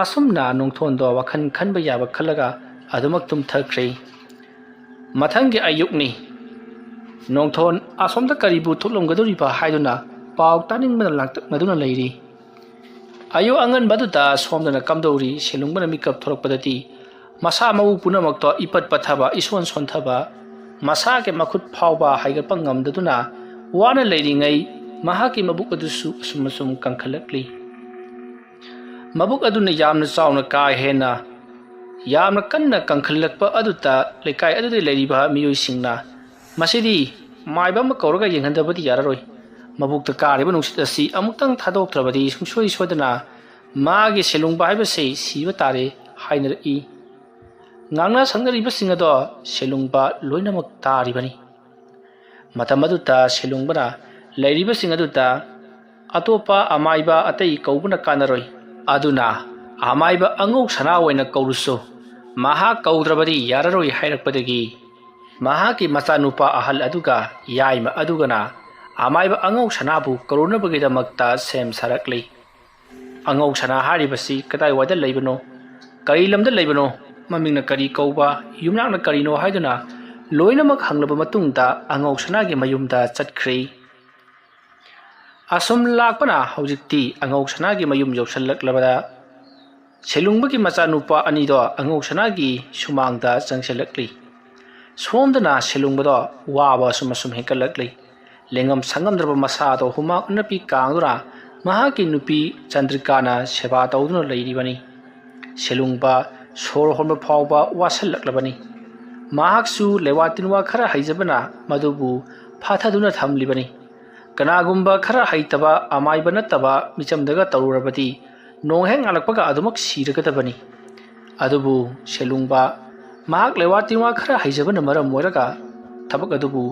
ꯑꯁꯨꯝꯅ ꯅꯣꯡꯊꯣꯟꯗꯣ ꯋꯥꯈꯜ ꯈꯟꯕ ꯌꯥꯕ ꯈꯜꯂꯒ ꯑꯗꯨꯃꯛ ꯇꯨꯝꯊꯈ꯭ꯔꯦ꯫ ꯃꯊꯪꯒꯤ ꯑꯌꯨꯛꯅꯤ꯫ ꯅꯣꯡꯊꯣꯟ ꯑꯁꯣꯝꯗ ꯀꯔꯤꯕꯨ ꯊꯣꯛꯂꯝꯒꯗꯧꯔꯤꯕ ꯍꯥꯏꯗꯨꯅ ꯄꯥꯎ ꯇꯥꯅꯤꯡꯕꯅ ꯂꯥꯡꯇꯛꯅꯗꯨꯅ ꯂꯩꯔꯤ꯫ ꯑꯌꯨꯛ ꯑꯉꯟꯕꯗꯨꯗ ꯁꯣꯝꯗꯅ ꯀꯝꯗꯧꯔꯤ ꯁꯦꯂꯨꯡꯕꯅ ꯃꯤꯀꯞ ꯊꯣꯛꯂꯛꯄꯗꯗꯤ ꯃꯁꯥ ꯃꯎ ꯄꯨꯝꯅꯃꯛꯇꯣ ꯏꯄꯠ ꯄꯠꯊꯕ ꯏꯁꯣꯟ ꯁꯣꯟꯊꯕ ꯃꯁꯥꯒꯤ ꯃꯈꯨꯠ ꯐꯥꯎꯕ ꯍꯥꯏꯒꯠꯄ ꯉꯝꯗꯗꯨꯅ ꯋꯥꯅ ꯂꯩꯔꯤꯉꯩ ꯃꯍꯥꯛꯀꯤ ꯃꯕꯨꯛ ꯑꯗꯨꯁꯨ ꯑꯁꯨꯝ ꯀꯟꯈꯠꯂꯛꯂꯤ꯫ ꯃꯕꯨꯛ ꯑꯗꯨꯅ ꯌꯥꯝꯅ ꯆꯥꯎꯅ ꯀꯥ ꯍꯦꯟꯅ ꯌꯥꯝꯅ ꯀꯟꯅ ꯀꯟꯈꯠꯂꯛꯄ ꯑꯗꯨꯗ ꯂꯩꯀꯥꯏ ꯑꯗꯨꯗ ꯂꯩꯔꯤꯕ ꯃꯤꯑꯣꯏꯁꯤꯡꯅ ꯃꯁꯤꯗꯤ ꯃꯥꯏꯕ ꯑꯃ ꯀꯧꯔꯒ ꯌꯦꯡꯍꯟꯗꯕꯗꯤ ꯌꯥꯔꯔꯣꯏ꯫ ꯃꯕꯨꯛꯇ ꯀꯥꯔꯤꯕ ꯅꯨꯡꯁꯤꯠ ꯑꯁꯤ ꯑꯃꯨꯛꯇꯪ ꯊꯥꯗꯣꯛꯇ꯭ꯔꯕꯗꯤ ꯁꯨꯡꯁꯣꯏ ꯁꯣꯏꯗꯅ ꯃꯥꯒꯤ ꯁꯦꯂꯨꯡꯕ ꯍꯥꯏꯕꯁꯤ ꯁꯤꯕ ꯇꯥꯔꯦ ꯍꯥꯏꯅꯔꯛꯏ꯫ ꯉꯥꯡꯅ ꯁꯛꯅꯔꯤꯕꯁꯤꯡ ꯑꯗꯣ ꯁꯦꯂꯨꯡꯕ ꯂꯣꯏꯅꯃꯛ ꯇꯥꯔꯤꯕꯅꯤ꯫ ꯃꯇꯝ ꯑꯗꯨꯗ ꯁꯦꯂꯨꯡꯕꯅ ꯂꯩꯔꯤꯕꯁꯤꯡ ꯑꯗꯨꯗ ꯑꯇꯣꯞꯄ ꯑꯃꯥꯏꯕ ꯑꯇꯩ ꯀꯧꯕꯅ ꯀꯥꯟꯅꯔꯣꯏ ꯑꯗꯨꯅ ꯑꯃꯥꯏꯕ ꯑꯉꯧ ꯁꯅꯥ ꯑꯣꯏꯅ ꯀꯧꯔꯨꯁꯨ ꯃꯍꯥꯛ ꯀꯧꯗ꯭ꯔꯕꯗꯤ ꯌꯥꯔꯔꯣꯏ ꯍꯥꯏꯔꯛꯄꯗꯒꯤ ꯃꯍꯥꯛꯀꯤ ꯃꯆꯥꯅꯨꯄꯥ ꯑꯍꯜ ꯑꯗꯨꯒ ꯌꯥꯏꯃ ꯑꯗꯨꯒꯅ ꯑꯃꯥꯏꯕ ꯑꯉꯧ ꯁꯅꯥꯕꯨ ꯀꯧꯔꯨꯅꯕꯒꯤꯗꯃꯛꯇ ꯁꯦꯝ ꯁꯥꯔꯛꯂꯤ꯫ ꯑꯉꯧ ꯁꯅꯥ ꯍꯥꯏꯔꯤꯕꯁꯤ ꯀꯗꯥꯏꯋꯥꯏꯗ ꯂꯩꯕꯅꯣ ꯀꯔꯤ ꯂꯝꯗ ꯂꯩꯕꯅꯣ ꯃꯃꯤꯡꯅ ꯀꯔꯤ ꯀꯧꯕ ꯌꯨꯝꯅꯥꯛꯅ ꯀꯔꯤꯅꯣ ꯍꯥꯏꯗꯨꯅ ꯂꯣꯏꯅꯃꯛ ꯍꯪꯂꯕ ꯃꯇꯨꯡꯗ ꯑꯉꯧ ꯁꯅꯥꯒꯤ ꯃꯌꯨꯝꯗ ꯆꯠꯈ꯭ꯔꯦ꯫ ꯑꯁꯨꯝ ꯂꯥꯛꯄꯅ ꯍꯧꯖꯤꯛꯇꯤ ꯑꯉꯧ ꯁꯅꯥꯒꯤ ꯃꯌꯨꯝ ꯌꯧꯁꯜꯂꯛꯂꯕꯗ ꯁꯦꯂꯨꯡꯕꯒꯤ ꯃꯆꯥꯅꯨꯄꯥ ꯑꯅꯤꯗꯣ ꯑꯉꯧ ꯁꯅꯥꯒꯤ ꯁꯨꯃꯥꯡꯗ ꯆꯪꯁꯤꯜꯂꯛꯂꯤ꯫ ꯁꯣꯝꯗꯅ ꯁꯦꯂꯨꯡꯕꯗꯣ ꯋꯥꯕ ꯑꯁꯨꯝ ꯍꯦꯟꯒꯠꯂꯛꯂꯤ꯫ ꯂꯦꯡꯉꯝ ꯁꯪꯉꯝꯗ꯭ꯔꯕ ꯃꯁꯥꯗꯣ ꯍꯨꯃꯥꯡ ꯑꯅꯞꯄꯤ ꯀꯥꯡꯗꯨꯅ ꯃꯍꯥꯛꯀꯤ ꯅꯨꯄꯤ ꯆꯟꯗ꯭ꯔꯤꯀꯥꯅ ꯁꯦꯕꯥ ꯇꯧꯗꯨꯅ ꯂꯩꯔꯤꯕꯅꯤ꯫ ꯁꯦꯂꯨꯡꯕ ꯁꯣꯔ ꯍꯣꯟꯕ ꯐꯥꯎꯕ ꯋꯥꯁꯜꯂꯛꯂꯕꯅꯤ꯫ ꯃꯍꯥꯛꯁꯨ ꯂꯩꯋꯥ ꯇꯤꯟꯋꯥ ꯈꯔ ꯍꯩꯖꯕꯅ ꯃꯗꯨꯕꯨ ꯐꯥꯊꯗꯨꯅ ꯊꯝꯂꯤꯕꯅꯤ꯫ ꯀꯅꯥꯒꯨꯝꯕ ꯈꯔ ꯍꯩꯇꯕ ꯑꯃꯥꯏꯕ ꯅꯠꯇꯕ ꯃꯤꯆꯝꯗꯒ ꯇꯧꯔꯨꯔꯕꯗꯤ ꯅꯣꯡ ꯍꯦꯛ ꯉꯥꯜꯂꯛꯄꯒ ꯑꯗꯨꯃꯛ ꯁꯤꯔꯒꯗꯕꯅꯤ꯫ ꯑꯗꯨꯕꯨ ꯁꯦꯂꯨꯡꯕ ꯃꯍꯥꯛ ꯂꯩꯋꯥ ꯇꯤꯟꯋꯥ ꯈꯔ ꯍꯩꯖꯕꯅ ꯃꯔꯝ ꯑꯣꯏꯔꯒ ꯊꯕꯛ ꯑꯗꯨꯕꯨ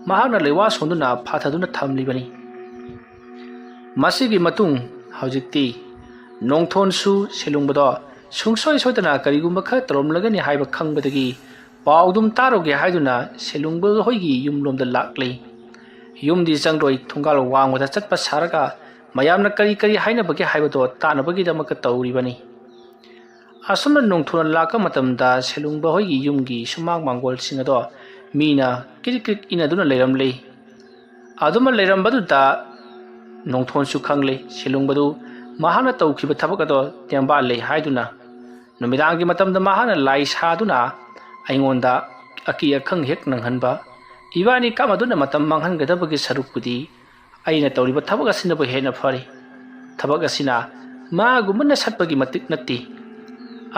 ꯃꯍꯥꯛꯅ ꯂꯩꯋꯥ ꯁꯣꯟꯗꯨꯅ ꯐꯥꯊꯗꯨꯅ ꯊꯝꯂꯤꯕꯅꯤ꯫ ꯃꯁꯤꯒꯤ ꯃꯇꯨꯡ ꯍꯧꯖꯤꯛꯇꯤ ꯅꯣꯡꯊꯣꯟꯁꯨ ꯁꯦꯂꯨꯡꯕꯗꯣ ꯁꯨꯡꯁꯣꯏ ꯁꯣꯏꯗꯅ ꯀꯔꯤꯒꯨꯝꯕ ꯈꯔ ꯇꯧꯔꯝꯂꯒꯅꯤ ꯍꯥꯏꯕ ꯈꯪꯕꯗꯒꯤ ꯄꯥꯎꯗꯨꯝ ꯇꯥꯔꯨꯒꯦ ꯍꯥꯏꯗꯨꯅ ꯁꯦꯂꯨꯡꯕ ꯍꯣꯏꯒꯤ ꯌꯨꯝꯂꯣꯝꯗ ꯂꯥꯛꯂꯤ꯫ ꯌꯨꯝꯗꯤ ꯆꯪꯂꯣꯏ ꯊꯣꯡꯒꯥꯜ ꯋꯥꯡꯃꯗ ꯆꯠꯄ ꯁꯥꯔꯒ ꯃꯌꯥꯝꯅ ꯀꯔꯤ ꯍꯥꯏꯅꯕꯒꯦ ꯍꯥꯏꯕꯗꯣ ꯇꯥꯅꯕꯒꯤꯗꯃꯛꯇ ꯇꯧꯔꯤꯕꯅꯤ꯫ ꯑꯁꯨꯝꯅ ꯅꯣꯡꯊꯣꯟ ꯂꯥꯛꯄ ꯃꯇꯝꯗ ꯁꯦꯂꯨꯡꯕ ꯍꯣꯏꯒꯤ ꯌꯨꯝꯒꯤ ꯁꯨꯃꯥꯡ ꯃꯥꯡꯒꯣꯜꯁꯤꯡ ꯑꯗꯣ ꯃꯤꯅ ꯀ꯭ꯔꯤꯛ ꯏꯅꯗꯨꯅ ꯂꯩꯔꯝꯂꯤ꯫ ꯑꯗꯨꯃ ꯂꯩꯔꯝꯕꯗꯨꯗ ꯅꯣꯡꯊꯣꯟꯁꯨ ꯈꯪꯂꯤ ꯁꯦꯂꯨꯡꯕꯗꯨ ꯃꯍꯥꯛꯅ ꯇꯧꯈꯤꯕ ꯊꯕꯛ ꯑꯗꯣ ꯇꯦꯝꯕꯥꯜꯂꯦ ꯍꯥꯏꯗꯨꯅ ꯅꯨꯃꯤꯗꯥꯡꯒꯤ ꯃꯇꯝꯗ ꯃꯍꯥꯛꯅ ꯂꯥꯏ ꯁꯥꯗꯨꯅ ꯑꯩꯉꯣꯟꯗ ꯑꯀꯤ ꯑꯈꯪ ꯍꯦꯛ ꯅꯪꯍꯟꯕ ꯏꯕꯥꯅꯤ ꯀꯥꯞꯅꯗꯨꯅ ꯃꯇꯝ ꯃꯥꯡꯍꯟꯒꯗꯕꯒꯤ ꯁꯔꯨꯛꯄꯨꯗꯤ ꯑꯩꯅ ꯇꯧꯔꯤꯕ ꯊꯕꯛ ꯑꯁꯤꯅꯕꯨ ꯍꯦꯟꯅ ꯐꯔꯤ꯫ ꯊꯕꯛ ꯑꯁꯤꯅ ꯃꯥꯒꯨꯝꯕꯅ ꯁꯠꯄꯒꯤ ꯃꯇꯤꯛ ꯅꯠꯇꯦ꯫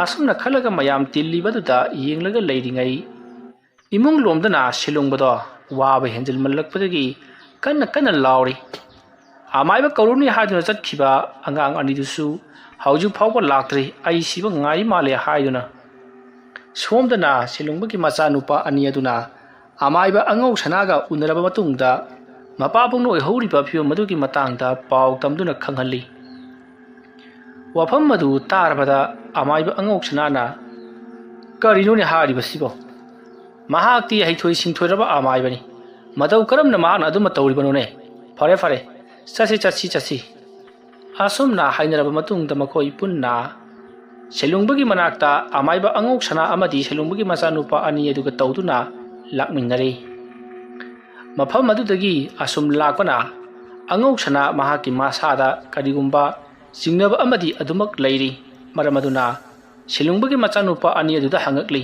ꯑꯁꯨꯝꯅ ꯈꯜꯂꯒ ꯃꯌꯥꯝ ꯇꯤꯜꯂꯤꯕꯗꯨꯗ ꯌꯦꯡꯂꯒ ꯂꯩꯔꯤꯉꯩ ꯏꯃꯨꯡ ꯂꯣꯝꯗꯅ ꯁꯦꯂꯨꯡꯕꯗꯣ वाबा हेंजलमल्लक्पदगी कन्ना लाउरी अमाइबा कौरुनी हादुना चटखिबा अंगांग अनिदुसु हौजु फाउबा लाक्ट्री आई सिबा ngai माले हाइदुना सोमदना सिलुंगबगी मचा नुपा अनि अदुना अमाइबा अंगौ सनागा उनरबा मतुंगदा मपाबुंगनो ओइहौरिबा फियो मदुगी मतांगदा पाउ तमदुना खंगहल्ली वफम मधु तारबदा अमाइबा अंगौ सनाना करिनोने हारिबसिबो महाक्ति हैथोइ सिंथोइरबा अमाइबनी मदौ करमना मान अदुमा तौरिबनोने फरे फरे चसी असुमना हाइनरबा मतुंगदा मखोइ पुन्ना सेलुंगबगी मनाक्ता अमाइबा अंगौ सना अमदी सेलुंगबगी मचानुपा अनि अदुगा तौदुना लाकमिन्नरे मफम अदुदगी असुम लाकपना अंगौ सना महाकी मासादा करिगुंबा सिंगनबा अमदी अदुमक लैरी मरमदुना सेलुंगबगी मचानुपा अनि अदुदा हंगकली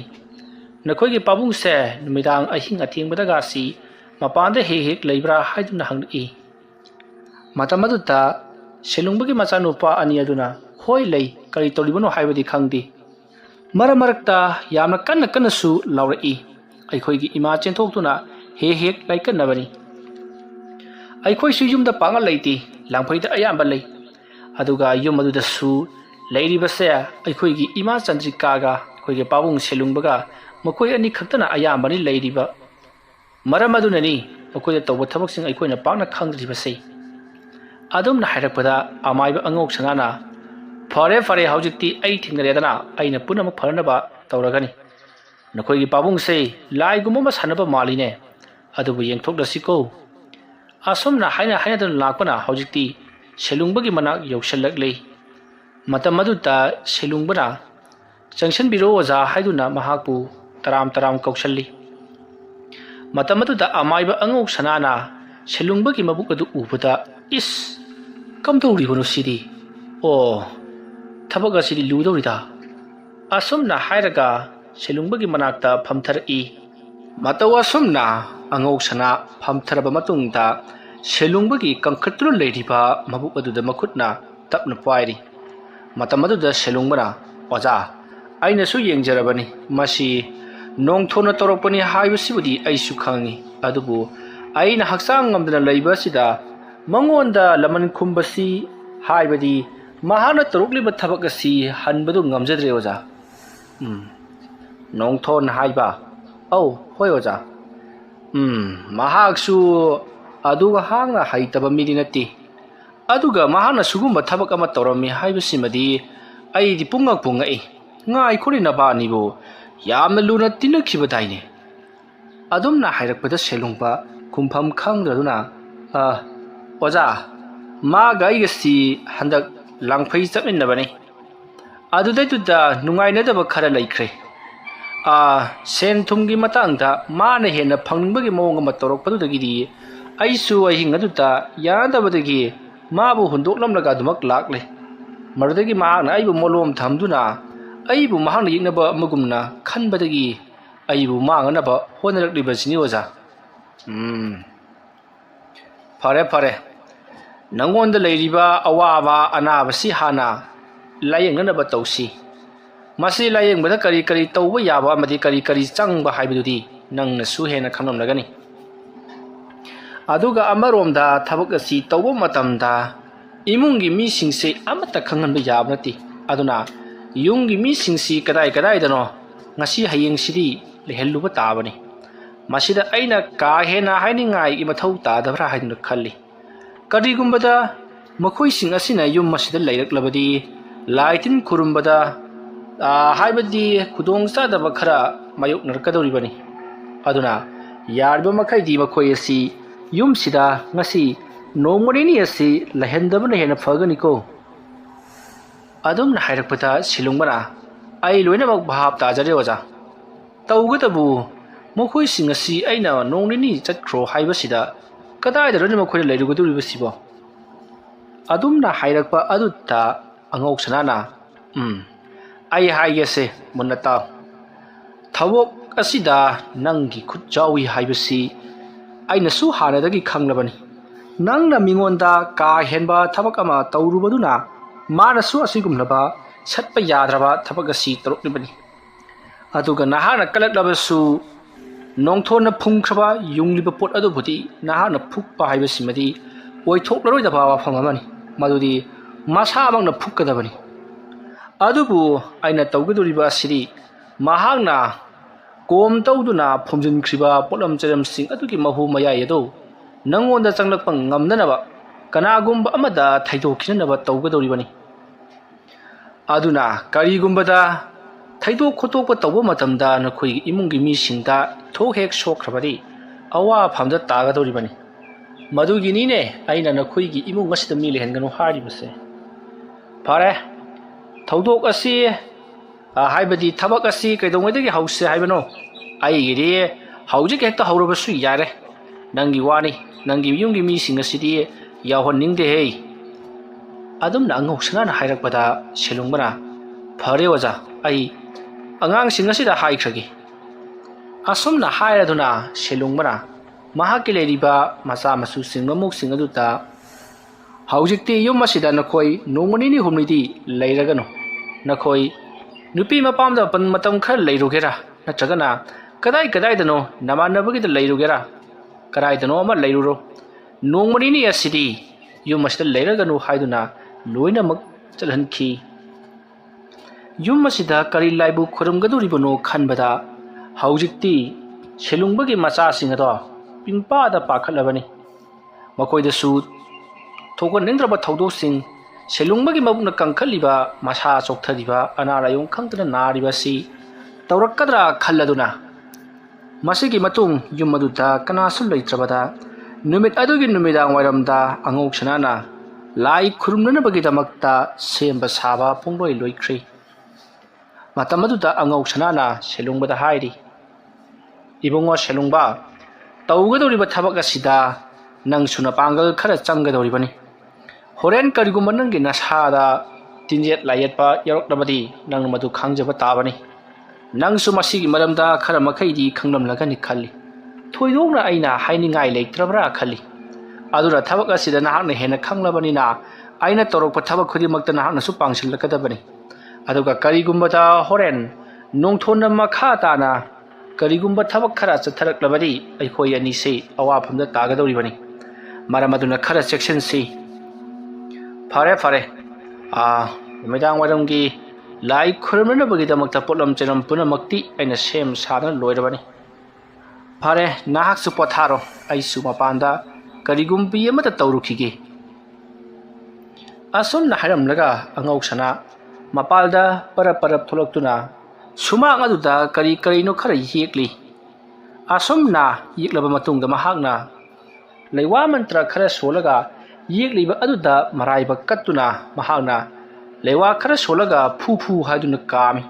नखोइगी पाबुंगसे नुमिदांग अहिंग अथेंगबदगासी मपानदा हेक लैब्रा हाइदुना हंगई मतमदुता सेलुंगबगी मचानुपा अनि अदुना होय लै करी तौरिबनो हाइबदी खंगदी मरमरक्ता यामना कन्नसु लाउरई अखोइगी इमा चेंथोक्तुना हेक लाइकन्नबनी अखोइसु युमदा पांगल लैती लांफैदा अयाम्बा लै अदुगा युम अदुदसु लैरिबसे अखोइगी इमा चंद्रिकागा अखोइगी पाबुंग सेलुंगबगा मखोइ अनि खक्तना अयाम्बनी लैरिबा मरम अदुननी मखोइदा तौबा थबकसिंग अखोइना पांगना खंगद्रिबसे अदुमना हाइरकपदा अमाइबा अंगौ सनाना फरे फरे हौजिक्ति आई थिंगरेदना आइना पुनमक फरनबा तौरगनी नखोइगी पाबुंगसे लाइगुमबा सानबा मालिने अदुबु येंथोक्लसिको असुमना हाइना हाइनादन लाकपना हौजिक्ति सेलुंगबगी मनाक यौसल्लकले मतम अदुता सेलुंगबना चंगसनबिरो ओजा हाइदुना महाकपु तराम कौशल्ली मतम अदुदा अमाइबा अंगौ सनाना सेलुंगबगी मबुक अदु उबदा इस कमदौरिबनो सिदी ओ थबक असिदी लुदौरिदा असुमना हाइरगा सेलुंगबगी मनाक्ता फमथरई मतौ असुमना अंगौ सना फमथरबा मतुंगदा सेलुंगबगी कंखतुल लैरिबा मबुक अदुदा मखुतना तपना पाइरी मतम अदुदा सेलुंगबना ओजा आइनसु येंजरबनी मसी नोंथोना तौरकपनी हाइबसिबुदी आइसु खंगी अदुबु आइना हक्सांग ngамदना लैबसिदा मंगोंदा लमन खुंबसी हाइबदी महाना तरुकलिबा थबक असि हनबदु ngamjadre ओजा नोंथोन हाइबा औ होय ओजा महाक्सु अदुगा हांगना हाइतबा मिदि नति अदुगा महाना सुगुंबा थबक अमा तौरमी हाइबसिमदी आइदि पुंगई ngai khori na ba ni bo yamna luna tinakhiba adumna hairappada selungpa kumpham khangdraduna oja ma gai gasi handak langphai chapminnabani adudai tuda nungainadaba khara laikhre sen thumgi matangda mana hena phangbagi mawng ama torokpadudagi aisu ahinga duta yadabadagi mabu hundoklamlaga dumak lakle marudagi maana aibu molom thamduna aibu mahang yingnaba magumna khanbadagi aibu manganaba honarklibasini oja fare nangonda leiriba awaba anabasi hana layengna tausi masi layengba kari tauba yaba amadi kari changba haibududi nangna su hena khamnamlagani aduga amaromda thabak asi tauba matamda imungi misingse amata khanganba yabnati aduna yungi misingsi kadai dano ngasi hayeng sidi lehelluba tabani masida aina ka hena hainingai i mathau ta dabra haiduna khalli karigumbada makhoi sing asina yum masida lailaklabadi laitin kurumbada haibadi khudong sa daba khara mayuk narkadoribani aduna yarba makai di makhoi asi yum sida ngasi nomorini asi lahendabana hena phagani ko adumna hairapata silungbana ai loinabak bhab tajare oja tawgatabu mokhoi singasi aina nongrini chatkhro haibasida kadai darani mokhoi leiruguduribasibo adumna hairakpa adutta angok sanana ai haigese munata thawok asida nangi khutjawi haibasi aina su hanadagi khanglabani nangna mingonda ka henba thabakama tawrubaduna मानसु असिगुमनबा सत्प याद्रबा थबक असि तरुक्लिबनी अदुगा नहाना कलक्लबसु ꯅꯣꯡꯊꯣꯟꯅ ꯐꯨꯡꯈ꯭ꯔꯕ ꯌꯨꯡꯂꯤꯕ ꯄꯣꯠ ꯑꯗꯨꯕꯨꯗꯤ ꯅꯍꯥꯛꯅ ꯐꯨꯛꯄ ꯍꯥꯏꯕꯁꯤꯃꯗꯤ ꯑꯣꯏꯊꯣꯛꯂꯔꯣꯏꯗꯕ ꯋꯥꯐꯝ ꯑꯃꯅꯤ ꯃꯗꯨꯗꯤ ꯃꯁꯥꯃꯛꯅ ꯐꯨꯛꯀꯗꯕꯅꯤ ꯑꯗꯨꯕꯨ ꯑꯩꯅ ꯇꯧꯒꯗꯧꯔꯤꯕ ꯑꯁꯤꯗꯤ ꯃꯍꯥꯛꯅ ꯀꯣꯝ ꯇꯧꯗꯨꯅ ꯐꯨꯝꯖꯤꯟꯈ꯭ꯔꯤꯕ ꯄꯣꯠꯂꯝ ꯆꯩꯔꯝꯁꯤꯡ ꯑꯗꯨꯒꯤ ꯃꯍꯨ ꯃꯌꯥꯏ ꯑꯗꯨ ꯅꯪꯉꯣꯟꯗ ꯆꯪꯂꯛꯄ ꯉꯝꯅꯅꯕ ꯀꯅꯥꯒꯨꯝꯕ ꯑꯃꯗ ꯊꯩꯗꯣꯛꯈꯤꯅꯅꯕ ꯇꯧꯒꯗꯧꯔꯤꯕꯅꯤ ꯑꯗꯨꯅ ꯀꯔꯤꯒꯨꯝꯕꯗ ꯊꯩꯗꯣꯛ ꯈꯣꯠꯇꯣꯛꯄ ꯇꯧꯕ ꯃꯇꯝꯗ ꯅꯈꯣꯏꯒꯤ ꯏꯃꯨꯡꯒꯤ ꯃꯤꯁꯤꯡꯗ ꯊꯣꯛ ꯍꯦꯛ ꯁꯣꯛꯈ꯭ꯔꯕꯗꯤ ꯑꯋꯥꯐꯝꯗ ꯇꯥꯒꯗꯧꯔꯤꯕꯅꯤ ꯃꯗꯨꯒꯤꯅꯤꯅꯦ ꯑꯩꯅ ꯅꯈꯣꯏꯒꯤ ꯏꯃꯨꯡ ꯑꯁꯤꯗ ꯃꯤ ꯂꯩꯍꯟꯒꯅꯨ ꯍꯥꯏꯔꯤꯕꯁꯦ ꯐꯔꯦ ꯊꯧꯗꯣꯛ ꯑꯁꯤ ꯍꯥꯏꯕꯗꯤ ꯊꯕꯛ ꯑꯁꯤ ꯀꯩꯗꯧꯉꯩꯗꯒꯤ ꯍꯧꯁꯦ ꯍꯥꯏꯕꯅꯣ ꯑꯩꯒꯤꯗꯤ ꯍꯧꯖꯤꯛ ꯍꯦꯛꯇ ꯍꯧꯔꯕꯁꯨ ꯌꯥꯔꯦ ꯅꯪꯒꯤ ꯋꯥꯅꯤ ꯅꯪꯒꯤ ꯌꯨꯝꯒꯤ ꯃꯤꯁꯤꯡ ꯑꯁꯤꯗꯤ ꯌꯥꯎꯍꯟꯅꯤꯡꯗꯦꯍꯦ ꯑꯗꯨꯝꯅ ꯑꯉꯧꯁꯅꯥꯅ ꯍꯥꯏꯔꯛꯄꯗ ꯁꯦꯂꯨꯡꯕꯅ ꯐꯔꯦ ꯑꯣꯖꯥ ꯑꯩ ꯑꯉꯥꯡꯁꯤꯡ ꯑꯁꯤꯗ ꯍꯥꯏꯈ꯭ꯔꯒꯦ ꯑꯁꯨꯝꯅ ꯍꯥꯏꯔꯗꯨꯅ ꯁꯦꯂꯨꯡꯕꯅ ꯃꯍꯥꯛꯀꯤ ꯂꯩꯔꯤꯕ ꯃꯆꯥ ꯃꯁꯨꯁꯤꯡ ꯃꯃꯧꯁꯤꯡ ꯑꯗꯨꯗ ꯍꯧꯖꯤꯛꯇꯤ ꯌꯨꯝ ꯑꯁꯤꯗ ꯅꯈꯣꯏ ꯅꯣꯡꯃ ꯅꯤꯅꯤ ꯍꯨꯝꯅꯤꯗꯤ ꯂꯩꯔꯒꯅꯨ ꯅꯈꯣꯏ ꯅꯨꯄꯤ ꯃꯄꯥꯝꯗ ꯃꯇꯝ ꯈꯔ ꯂꯩꯔꯨꯒꯦꯔꯥ ꯅꯠꯇ꯭ꯔꯒꯅ ꯀꯗꯥꯏꯗꯅꯣ ꯅꯃꯥꯟꯅꯕꯒꯤꯗ ꯂꯩꯔꯨꯒꯦꯔꯥ ꯀꯗꯥꯏꯗꯅꯣ ꯑꯃ ꯂꯩꯔꯨꯔꯣ ꯅꯣꯡꯃ ꯅꯤꯅꯤ ꯑꯁꯤꯗꯤ ꯌꯨꯝ ꯑꯁꯤꯗ ꯂꯩꯔꯒꯅꯨ ꯍꯥꯏꯗꯨꯅ ꯂꯣꯏꯅꯃꯛ ꯆꯠꯍꯟꯈꯤ ꯌꯨꯝ ꯑꯁꯤꯗ ꯀꯔꯤ ꯂꯥꯏꯕꯨ ꯈꯨꯔꯨꯝꯒꯗꯧꯔꯤꯕꯅꯣ ꯈꯟꯕꯗ ꯍꯧꯖꯤꯛꯇꯤ ꯁꯦꯂꯨꯡꯕꯒꯤ ꯃꯆꯥꯁꯤꯡ ꯑꯗꯣ ꯄꯤꯡꯄꯥꯗ ꯄꯥꯈꯠꯂꯕꯅꯤ ꯃꯈꯣꯏꯗꯁꯨ ꯊꯣꯛꯍꯟꯅꯤꯡꯗ꯭ꯔꯕ ꯊꯧꯗꯣꯛꯁꯤꯡ ꯁꯦꯂꯨꯡꯕꯒꯤ ꯃꯕꯨꯛꯅ ꯀꯪꯈꯠꯂꯤꯕ ꯃꯁꯥ ꯆꯣꯛꯊꯔꯤꯕ ꯑꯅꯥ ꯂꯥꯏꯌꯣꯡ ꯈꯪꯗꯅ ꯅꯥꯔꯤꯕ ꯑꯁꯤ ꯇꯧꯔꯛꯀꯗ꯭ꯔꯥ ꯈꯜꯂꯗꯨꯅ ꯃꯁꯤꯒꯤ ꯃꯇꯨꯡ ꯌꯨꯝ ꯑꯗꯨꯗ ꯀꯅꯥꯁꯨ ꯂꯩꯇ꯭ꯔꯕꯗ ꯅꯨꯃꯤꯠ ꯑꯗꯨꯒꯤ ꯅꯨꯃꯤꯗꯥꯡ ꯋꯥꯏꯔꯝꯗ ꯑꯉꯧꯁꯅꯥꯅ ꯂꯥꯏ ꯈꯨꯔꯨꯝꯅꯅꯕꯒꯤꯗꯃꯛꯇ ꯁꯦꯝꯕ ꯁꯥꯕ ꯄꯨꯡꯂꯣꯏ ꯂꯣꯏꯈ꯭ꯔꯦ ꯃꯇꯝ ꯑꯗꯨꯗ ꯑꯉꯧꯁꯅꯥꯅ ꯁꯦꯂꯨꯡꯕꯗ ꯍꯥꯏꯔꯤ ꯏꯕꯨꯡꯉꯣ ꯁꯦꯂꯨꯡꯕ ꯇꯧꯒꯗꯧꯔꯤꯕ ꯊꯕꯛ ꯑꯁꯤꯗ ꯅꯪꯁꯨ ꯅꯄꯥꯡꯒꯜ ꯈꯔ ꯆꯪꯒꯗꯧꯔꯤꯕꯅꯤ ꯍꯣꯔꯦꯟ ꯀꯔꯤꯒꯨꯝꯕ ꯅꯪꯒꯤ ꯅꯁꯥꯗ ꯇꯤꯟꯖꯦꯠ ꯂꯥꯏꯌꯦꯠꯄ ꯌꯥꯎꯔꯛꯂꯕꯗꯤ ꯅꯪꯅ ꯃꯗꯨ ꯈꯪꯖꯕ ꯇꯥꯕꯅꯤ ꯅꯪꯁꯨ ꯃꯁꯤꯒꯤ ꯃꯔꯝꯗ ꯈꯔ ꯃꯈꯩꯗꯤ ꯈꯪꯂꯝꯂꯒꯅꯤ ꯈꯜꯂꯤ ꯊꯣꯏꯗꯣꯛꯅ ꯑꯩꯅ ꯍꯥꯏꯅꯤꯡꯉꯥꯏ ꯂꯩꯇ꯭ꯔꯕ꯭ꯔꯥ ꯈꯜꯂꯤ ꯑꯗꯨꯅ ꯊꯕꯛ ꯑꯁꯤꯗ ꯅꯍꯥꯛꯅ ꯍꯦꯟꯅ ꯈꯪꯂꯕꯅꯤꯅ ꯑꯩꯅ ꯇꯧꯔꯛꯄ ꯊꯕꯛ ꯈꯨꯗꯤꯡꯃꯛꯇ ꯅꯍꯥꯛꯅꯁꯨ ꯄꯥꯡꯁꯤꯜꯂꯛꯀꯗꯕꯅꯤ ꯑꯗꯨꯒ ꯀꯔꯤꯒꯨꯝꯕꯗ ꯍꯣꯔꯦꯟ ꯅꯣꯡꯊꯣꯟꯅ ꯃꯈꯥ ꯇꯥꯅ ꯀꯔꯤꯒꯨꯝꯕ ꯊꯕꯛꯈꯔ ꯆꯠꯊꯔꯛꯂꯕꯗꯤ ꯑꯩꯈꯣꯏ ꯑꯅꯤꯁꯤ ꯑꯋꯥꯐꯝꯗ ꯇꯥꯒꯗꯧꯔꯤꯕꯅꯤ ꯃꯔꯝ ꯑꯗꯨꯅ ꯈꯔ ꯆꯦꯛꯁꯤꯟꯁꯤ ꯐꯔꯦ ꯅꯨꯃꯤꯗꯥꯡ ꯋꯥꯏꯔꯝꯒꯤ ꯂꯥꯏ ꯈꯨꯔꯨꯝꯅꯅꯕꯒꯤꯗꯃꯛꯇ ꯄꯣꯠꯂꯝ ꯆꯩꯔꯝ ꯄꯨꯝꯅꯃꯛꯇꯤ ꯑꯩꯅ ꯁꯦꯝ ꯁꯥꯗꯅ ꯂꯣꯏꯔꯕꯅꯤ ꯐꯔꯦ ꯅꯍꯥꯛꯁꯨ ꯄꯣꯊꯥꯔꯣ ꯑꯩꯁꯨ ꯃꯄꯥꯟꯗ ꯀꯔꯤꯒꯨꯝꯕꯤ ꯑꯃꯇ ꯇꯧꯔꯨꯈꯤꯒꯦ ꯑꯁꯨꯝꯅ ꯍꯥꯏꯔꯝꯂꯒ ꯑꯉꯧꯁꯅꯥ ꯃꯄꯥꯜꯗ ꯄꯔꯞ ꯊꯣꯛꯂꯛꯇꯨꯅ ꯁꯨꯃꯥꯡ ꯑꯗꯨꯗ ꯀꯔꯤꯅꯣ ꯈꯔ ꯌꯦꯛꯂꯤ ꯑꯁꯨꯝꯅ ꯌꯦꯛꯂꯕ ꯃꯇꯨꯡꯗ ꯃꯍꯥꯛꯅ ꯂꯩꯋꯥ ꯃꯟꯇ꯭ꯔ ꯈꯔ ꯁꯣꯜꯂꯒ ꯌꯦꯛꯂꯤꯕ ꯑꯗꯨꯗ ꯃꯔꯥꯏꯕꯛ ꯀꯠꯇꯨꯅ ꯃꯍꯥꯛꯅ ꯂꯩꯋꯥ ꯈꯔ ꯁꯣꯜꯂꯒ ꯐꯨ ꯍꯥꯏꯗꯨꯅ ꯀꯥꯝꯃꯤ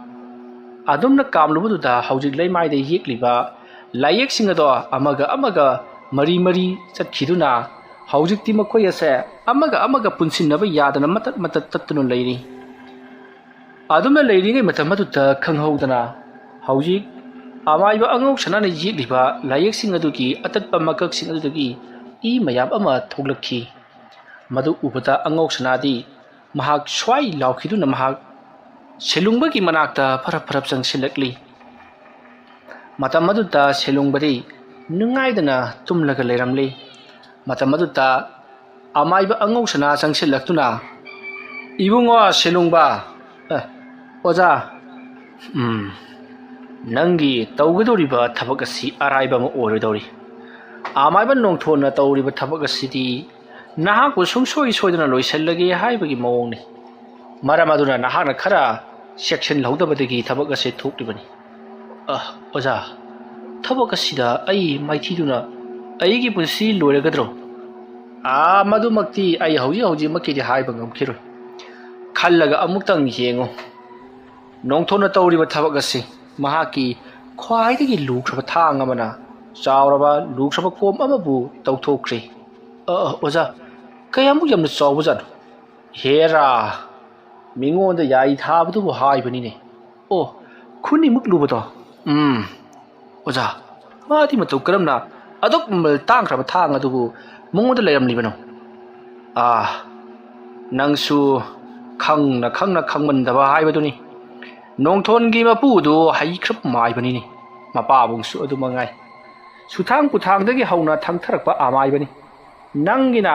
ꯑꯗꯨꯝꯅ ꯀꯥꯝꯂꯨꯕꯗꯨꯗ ꯍꯧꯖꯤꯛ ꯂꯩꯃꯥꯏꯗ ꯌꯦꯛꯂꯤꯕ ꯂꯥꯏꯌꯦꯛꯁꯤꯡ ꯑꯗꯣ ꯑꯃꯒ ꯃꯔꯤ ꯆꯠꯈꯤꯗꯨꯅ ꯍꯧꯖꯤꯛꯇꯤ ꯃꯈꯣꯏ ꯑꯁꯦ ꯑꯃꯒ ꯄꯨꯟꯁꯤꯟꯅꯕ ꯌꯥꯗꯅ ꯃꯇꯠ ꯇꯠꯇꯨꯅ ꯂꯩꯔꯤ ꯑꯗꯨꯝꯅ ꯂꯩꯔꯤꯉꯩ ꯃꯇꯝ ꯑꯗꯨꯗ ꯈꯪꯍꯧꯗꯅ ꯍꯧꯖꯤꯛ ꯑꯃꯥꯏꯕ ꯑꯉꯧꯁꯅꯥꯅ ꯌꯦꯛꯂꯤꯕ ꯂꯥꯏꯌꯦꯛꯁꯤꯡ ꯑꯗꯨꯒꯤ ꯑꯇꯠꯄ ꯃꯀꯛꯁꯤꯡ ꯑꯗꯨꯗꯒꯤ ꯏ ꯃꯌꯥꯝ ꯑꯃ ꯊꯣꯛꯂꯛꯈꯤ ꯃꯗꯨ ꯎꯕꯗ ꯑꯉꯧꯁꯅꯥꯗꯤ ꯃꯍꯥꯛ ꯁ꯭ꯋꯥꯏ ꯂꯥꯎꯈꯤꯗꯨꯅ ꯃꯍꯥꯛ ꯁꯦꯂꯨꯡꯕꯒꯤ ꯃꯅꯥꯛꯇ ꯐꯔꯞ ꯆꯪꯁꯤꯜꯂꯛꯂꯤ ꯃꯇꯝ ꯑꯗꯨꯗ ꯁꯦꯂꯨꯡꯕꯗꯤ ꯅꯨꯡꯉꯥꯏꯗꯅ ꯇꯨꯝꯂꯒ ꯂꯩꯔꯝꯂꯤ ꯃꯇꯝ ꯑꯗꯨꯗ ꯑꯃꯥꯏꯕ ꯑꯉꯧꯁꯅꯥ ꯆꯪꯁꯤꯜꯂꯛꯇꯨꯅ ꯏꯕꯨꯡꯉꯣ ꯁꯦꯂꯨꯡꯕ ꯑꯣꯖꯥ ꯅꯪꯒꯤ ꯇꯧꯒꯗꯧꯔꯤꯕ ꯊꯕꯛ ꯑꯁꯤ ꯑꯔꯥꯏꯕ ꯑꯃ ꯑꯣꯏꯔꯣꯏꯗꯧꯔꯤ ꯑꯃꯥꯏꯕ ꯅꯣꯡꯊꯣꯟꯅ ꯇꯧꯔꯤꯕ ꯊꯕꯛ ꯑꯁꯤꯗꯤ ꯅꯍꯥꯛꯄꯨ ꯁꯨꯡꯁꯣꯏ ꯁꯣꯏꯗꯅ ꯂꯣꯏꯁꯤꯜꯂꯒꯦ ꯍꯥꯏꯕꯒꯤ ꯃꯑꯣꯡꯅꯤ ꯃꯔꯝ ꯑꯗꯨꯅ ꯅꯍꯥꯛꯅ ꯈꯔ ꯆꯦꯛꯁꯤꯟꯍꯧꯗꯕꯗꯒꯤ ꯊꯕꯛ ꯑꯁꯤ ꯊꯣꯛꯂꯤꯕꯅꯤ ꯑꯣꯖꯥ ꯊꯕꯛ ꯑꯁꯤꯗ ꯑꯩ ꯃꯥꯏꯊꯤꯗꯨꯅ ꯑꯩꯒꯤ ꯄꯨꯟꯁꯤ ꯂꯣꯏꯔꯒꯗ꯭ꯔꯣ ꯃꯗꯨꯃꯛꯇꯤ ꯑꯩ ꯍꯧꯖꯤꯛꯃꯛꯀꯤꯗꯤ ꯍꯥꯏꯕ ꯉꯝꯈꯤꯔꯣꯏ ꯈꯜꯂꯒ ꯑꯃꯨꯛꯇꯪ ꯌꯦꯡꯉꯨ ꯅꯣꯡꯊꯣꯟꯅ ꯇꯧꯔꯤꯕ ꯊꯕꯛ ꯑꯁꯤ ꯃꯍꯥꯛꯀꯤ ꯈ꯭ꯋꯥꯏꯗꯒꯤ ꯂꯨꯈ꯭ꯔꯕ ꯊꯥꯡ ꯑꯃꯅ ꯆꯥꯎꯔꯕ ꯂꯨꯈ꯭ꯔꯕ ꯀꯣꯝ ꯑꯃꯕꯨ ꯇꯧꯊꯣꯛꯈ꯭ꯔꯦ ꯑꯣꯖꯥ ꯀꯌꯥꯃꯨꯛ ꯌꯥꯝꯅ ꯆꯥꯎꯕꯖꯥꯠꯅꯣ ꯍꯦꯔꯥ ꯃꯤꯉꯣꯟꯗ ꯌꯥꯏ ꯊꯥꯕꯗꯨꯕꯨ ꯍꯥꯏꯕꯅꯤꯅꯦ ꯈꯨꯅꯤꯃꯨꯛ ꯂꯨꯕꯗꯣ ꯑꯣꯖꯥ ꯃꯥꯗꯤ ꯃꯇꯧ ꯀꯔꯝꯅ ꯑꯗꯨꯛ ꯃꯃꯜ ꯇꯥꯡꯈ꯭ꯔꯕ ꯊꯥꯡ ꯑꯗꯨꯕꯨ ꯃꯉꯣꯟꯗ ꯂꯩꯔꯝꯂꯤꯕꯅꯣ ꯅꯪꯁꯨ ꯈꯪꯅ ꯈꯪꯃꯟꯗꯕ ꯍꯥꯏꯕꯗꯨꯅꯤ ꯅꯣꯡꯊꯣꯟꯒꯤ ꯃꯄꯨꯗꯨ ꯍꯩꯈ꯭ꯔꯕ ꯃꯥꯏꯕꯅꯤꯅꯦ ꯃꯄꯥꯕꯨꯡꯁꯨ ꯑꯗꯨ ꯃꯉꯥꯏ Suthang puthangdagi hauna thangtharakpa amaibani nangina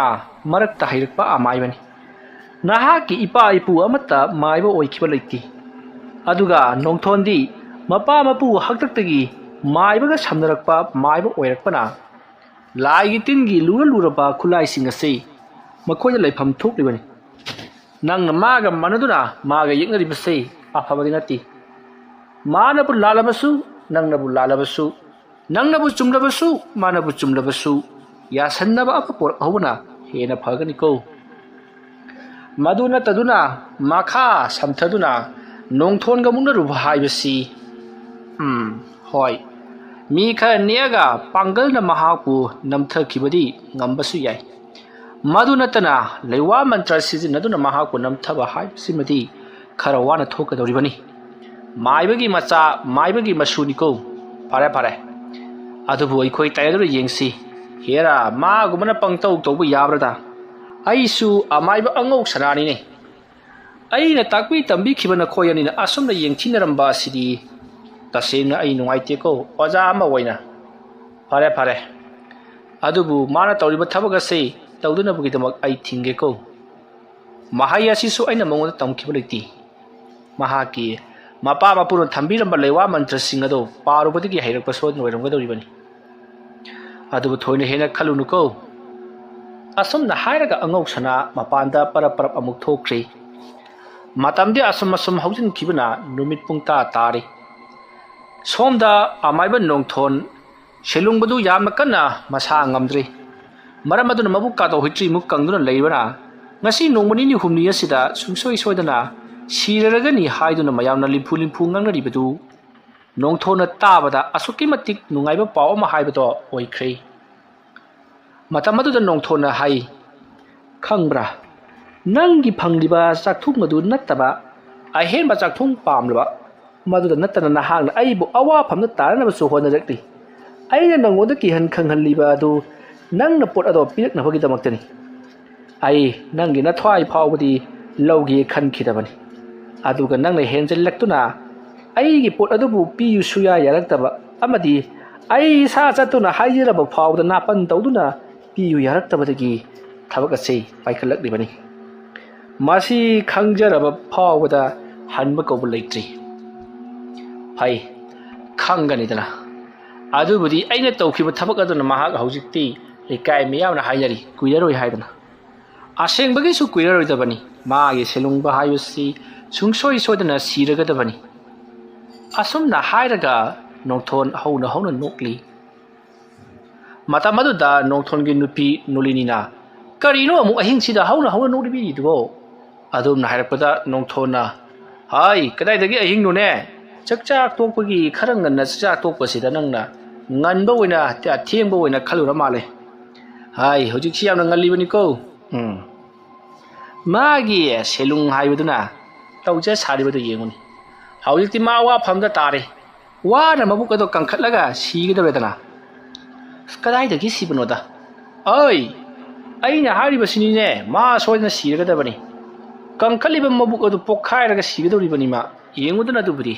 marakta hairakpa amaibani nahaki ipa ipu amata maiba oikhiba leiti aduga nongthondi mapa mapu haktaktagi maibaga samnarakpa maiba oirakpana lai tingi lura luraba khulai singase makhoida leifam thoklibani nangna maga manaduna maga yeknaribase afabadi nati manabu lalabasu nangnabu lalabasu nangnabu chumlabasu manabu chumlabasu ya sannaba apapor hawna hena phagani ko maduna taduna makha samthaduna nongthon ga mungna ruba haibasi hoi mi kha niaga pangal na mahaku namthakibadi ngambasu yai maduna tana lewa mantra sizinaduna mahaku namthaba haibasi madi khara wana thokadoribani maibagi macha maibagi masuni ko pare pare adubu ikoi tayadura yengsi hera ma gumana pangtau tobu yabrada aisu amaiba angau sanani ne aina takwi tambi khibana khoyani na asumna yengchinaramba sidi tasena ai nungaite ko oja ama waina pare pare adubu mana tawriba thabaga se tawduna bugi damak ai thinge ko mahaya sisu aina mongoda tamkhibuliti mahaki mapa mapuru thambiramba lewa mantra singado parubati gi hairak pasod noiramga doribani adubu thoina hena khalunu ko asumna hairaga angau sana mapanda parap amuk thokri matamdi asum haujin kibana numit pungta tari somda amaiba nongthon selungbadu yamna kana masa ngamdri maramaduna mabuk ka to hitri muk kangduna leibana ngasi nongmani ni humni asida sungsoi soidana siraragani haiduna mayamna limpu ngangribadu nongthona tabada asuki matik nungaiba paw ma haibado oikhre matamadu nongthona hai khangbra nangi phangliba chakthum madu nattaba ahen ba chakthum pamlaba madu nattana nahangna aibu awa phamna tarana su hona jakti aina nangoda ki han khanghan liba adu nangna pot ado pirak na bagi damaktani ai nangi na thwai phawbadi lawgi khan khidabani aduga nangna henjel laktuna aigi pot adubu piyu suya yaraktaba amadi ai sa chatuna haijiraba phawda napan tawduna piyu yaraktabadagi thabakase paikhalakdibani masi khangjaraba phawda hanba ko leitri pai khanganidana adubudi aina tawkhiba thabak aduna mahak haujikti lekai miyamna haijari kuiraroi haidana asengbagi su kuiraroi dabani maagi selungba hayusi sungsoi soidana siragadabani asumna hairaga nongthon hauna nokli matamadu nongthon gi nupi nulinina karino amu ahing sida hauna noklibi dugo adumna hairakpada nongthona hai kadai dagi ahing nu ne chakchak tokpagi kharangan na chakchak tokpasida nangna nganba oina ta thengba oina khalura male hai hojik si yamna ngalibani ko magi selung haibaduna tawja saribadu yenguni hawjikti ma wa phamda tare wa na mabuk ado kangkhatlaga sigidabedana kadai dagi sibanoda ai aina haribasini ne ma soidna siragadabani kangkhaliba mabuk ado pokhairaga sigadoribani ma yengudana dubudi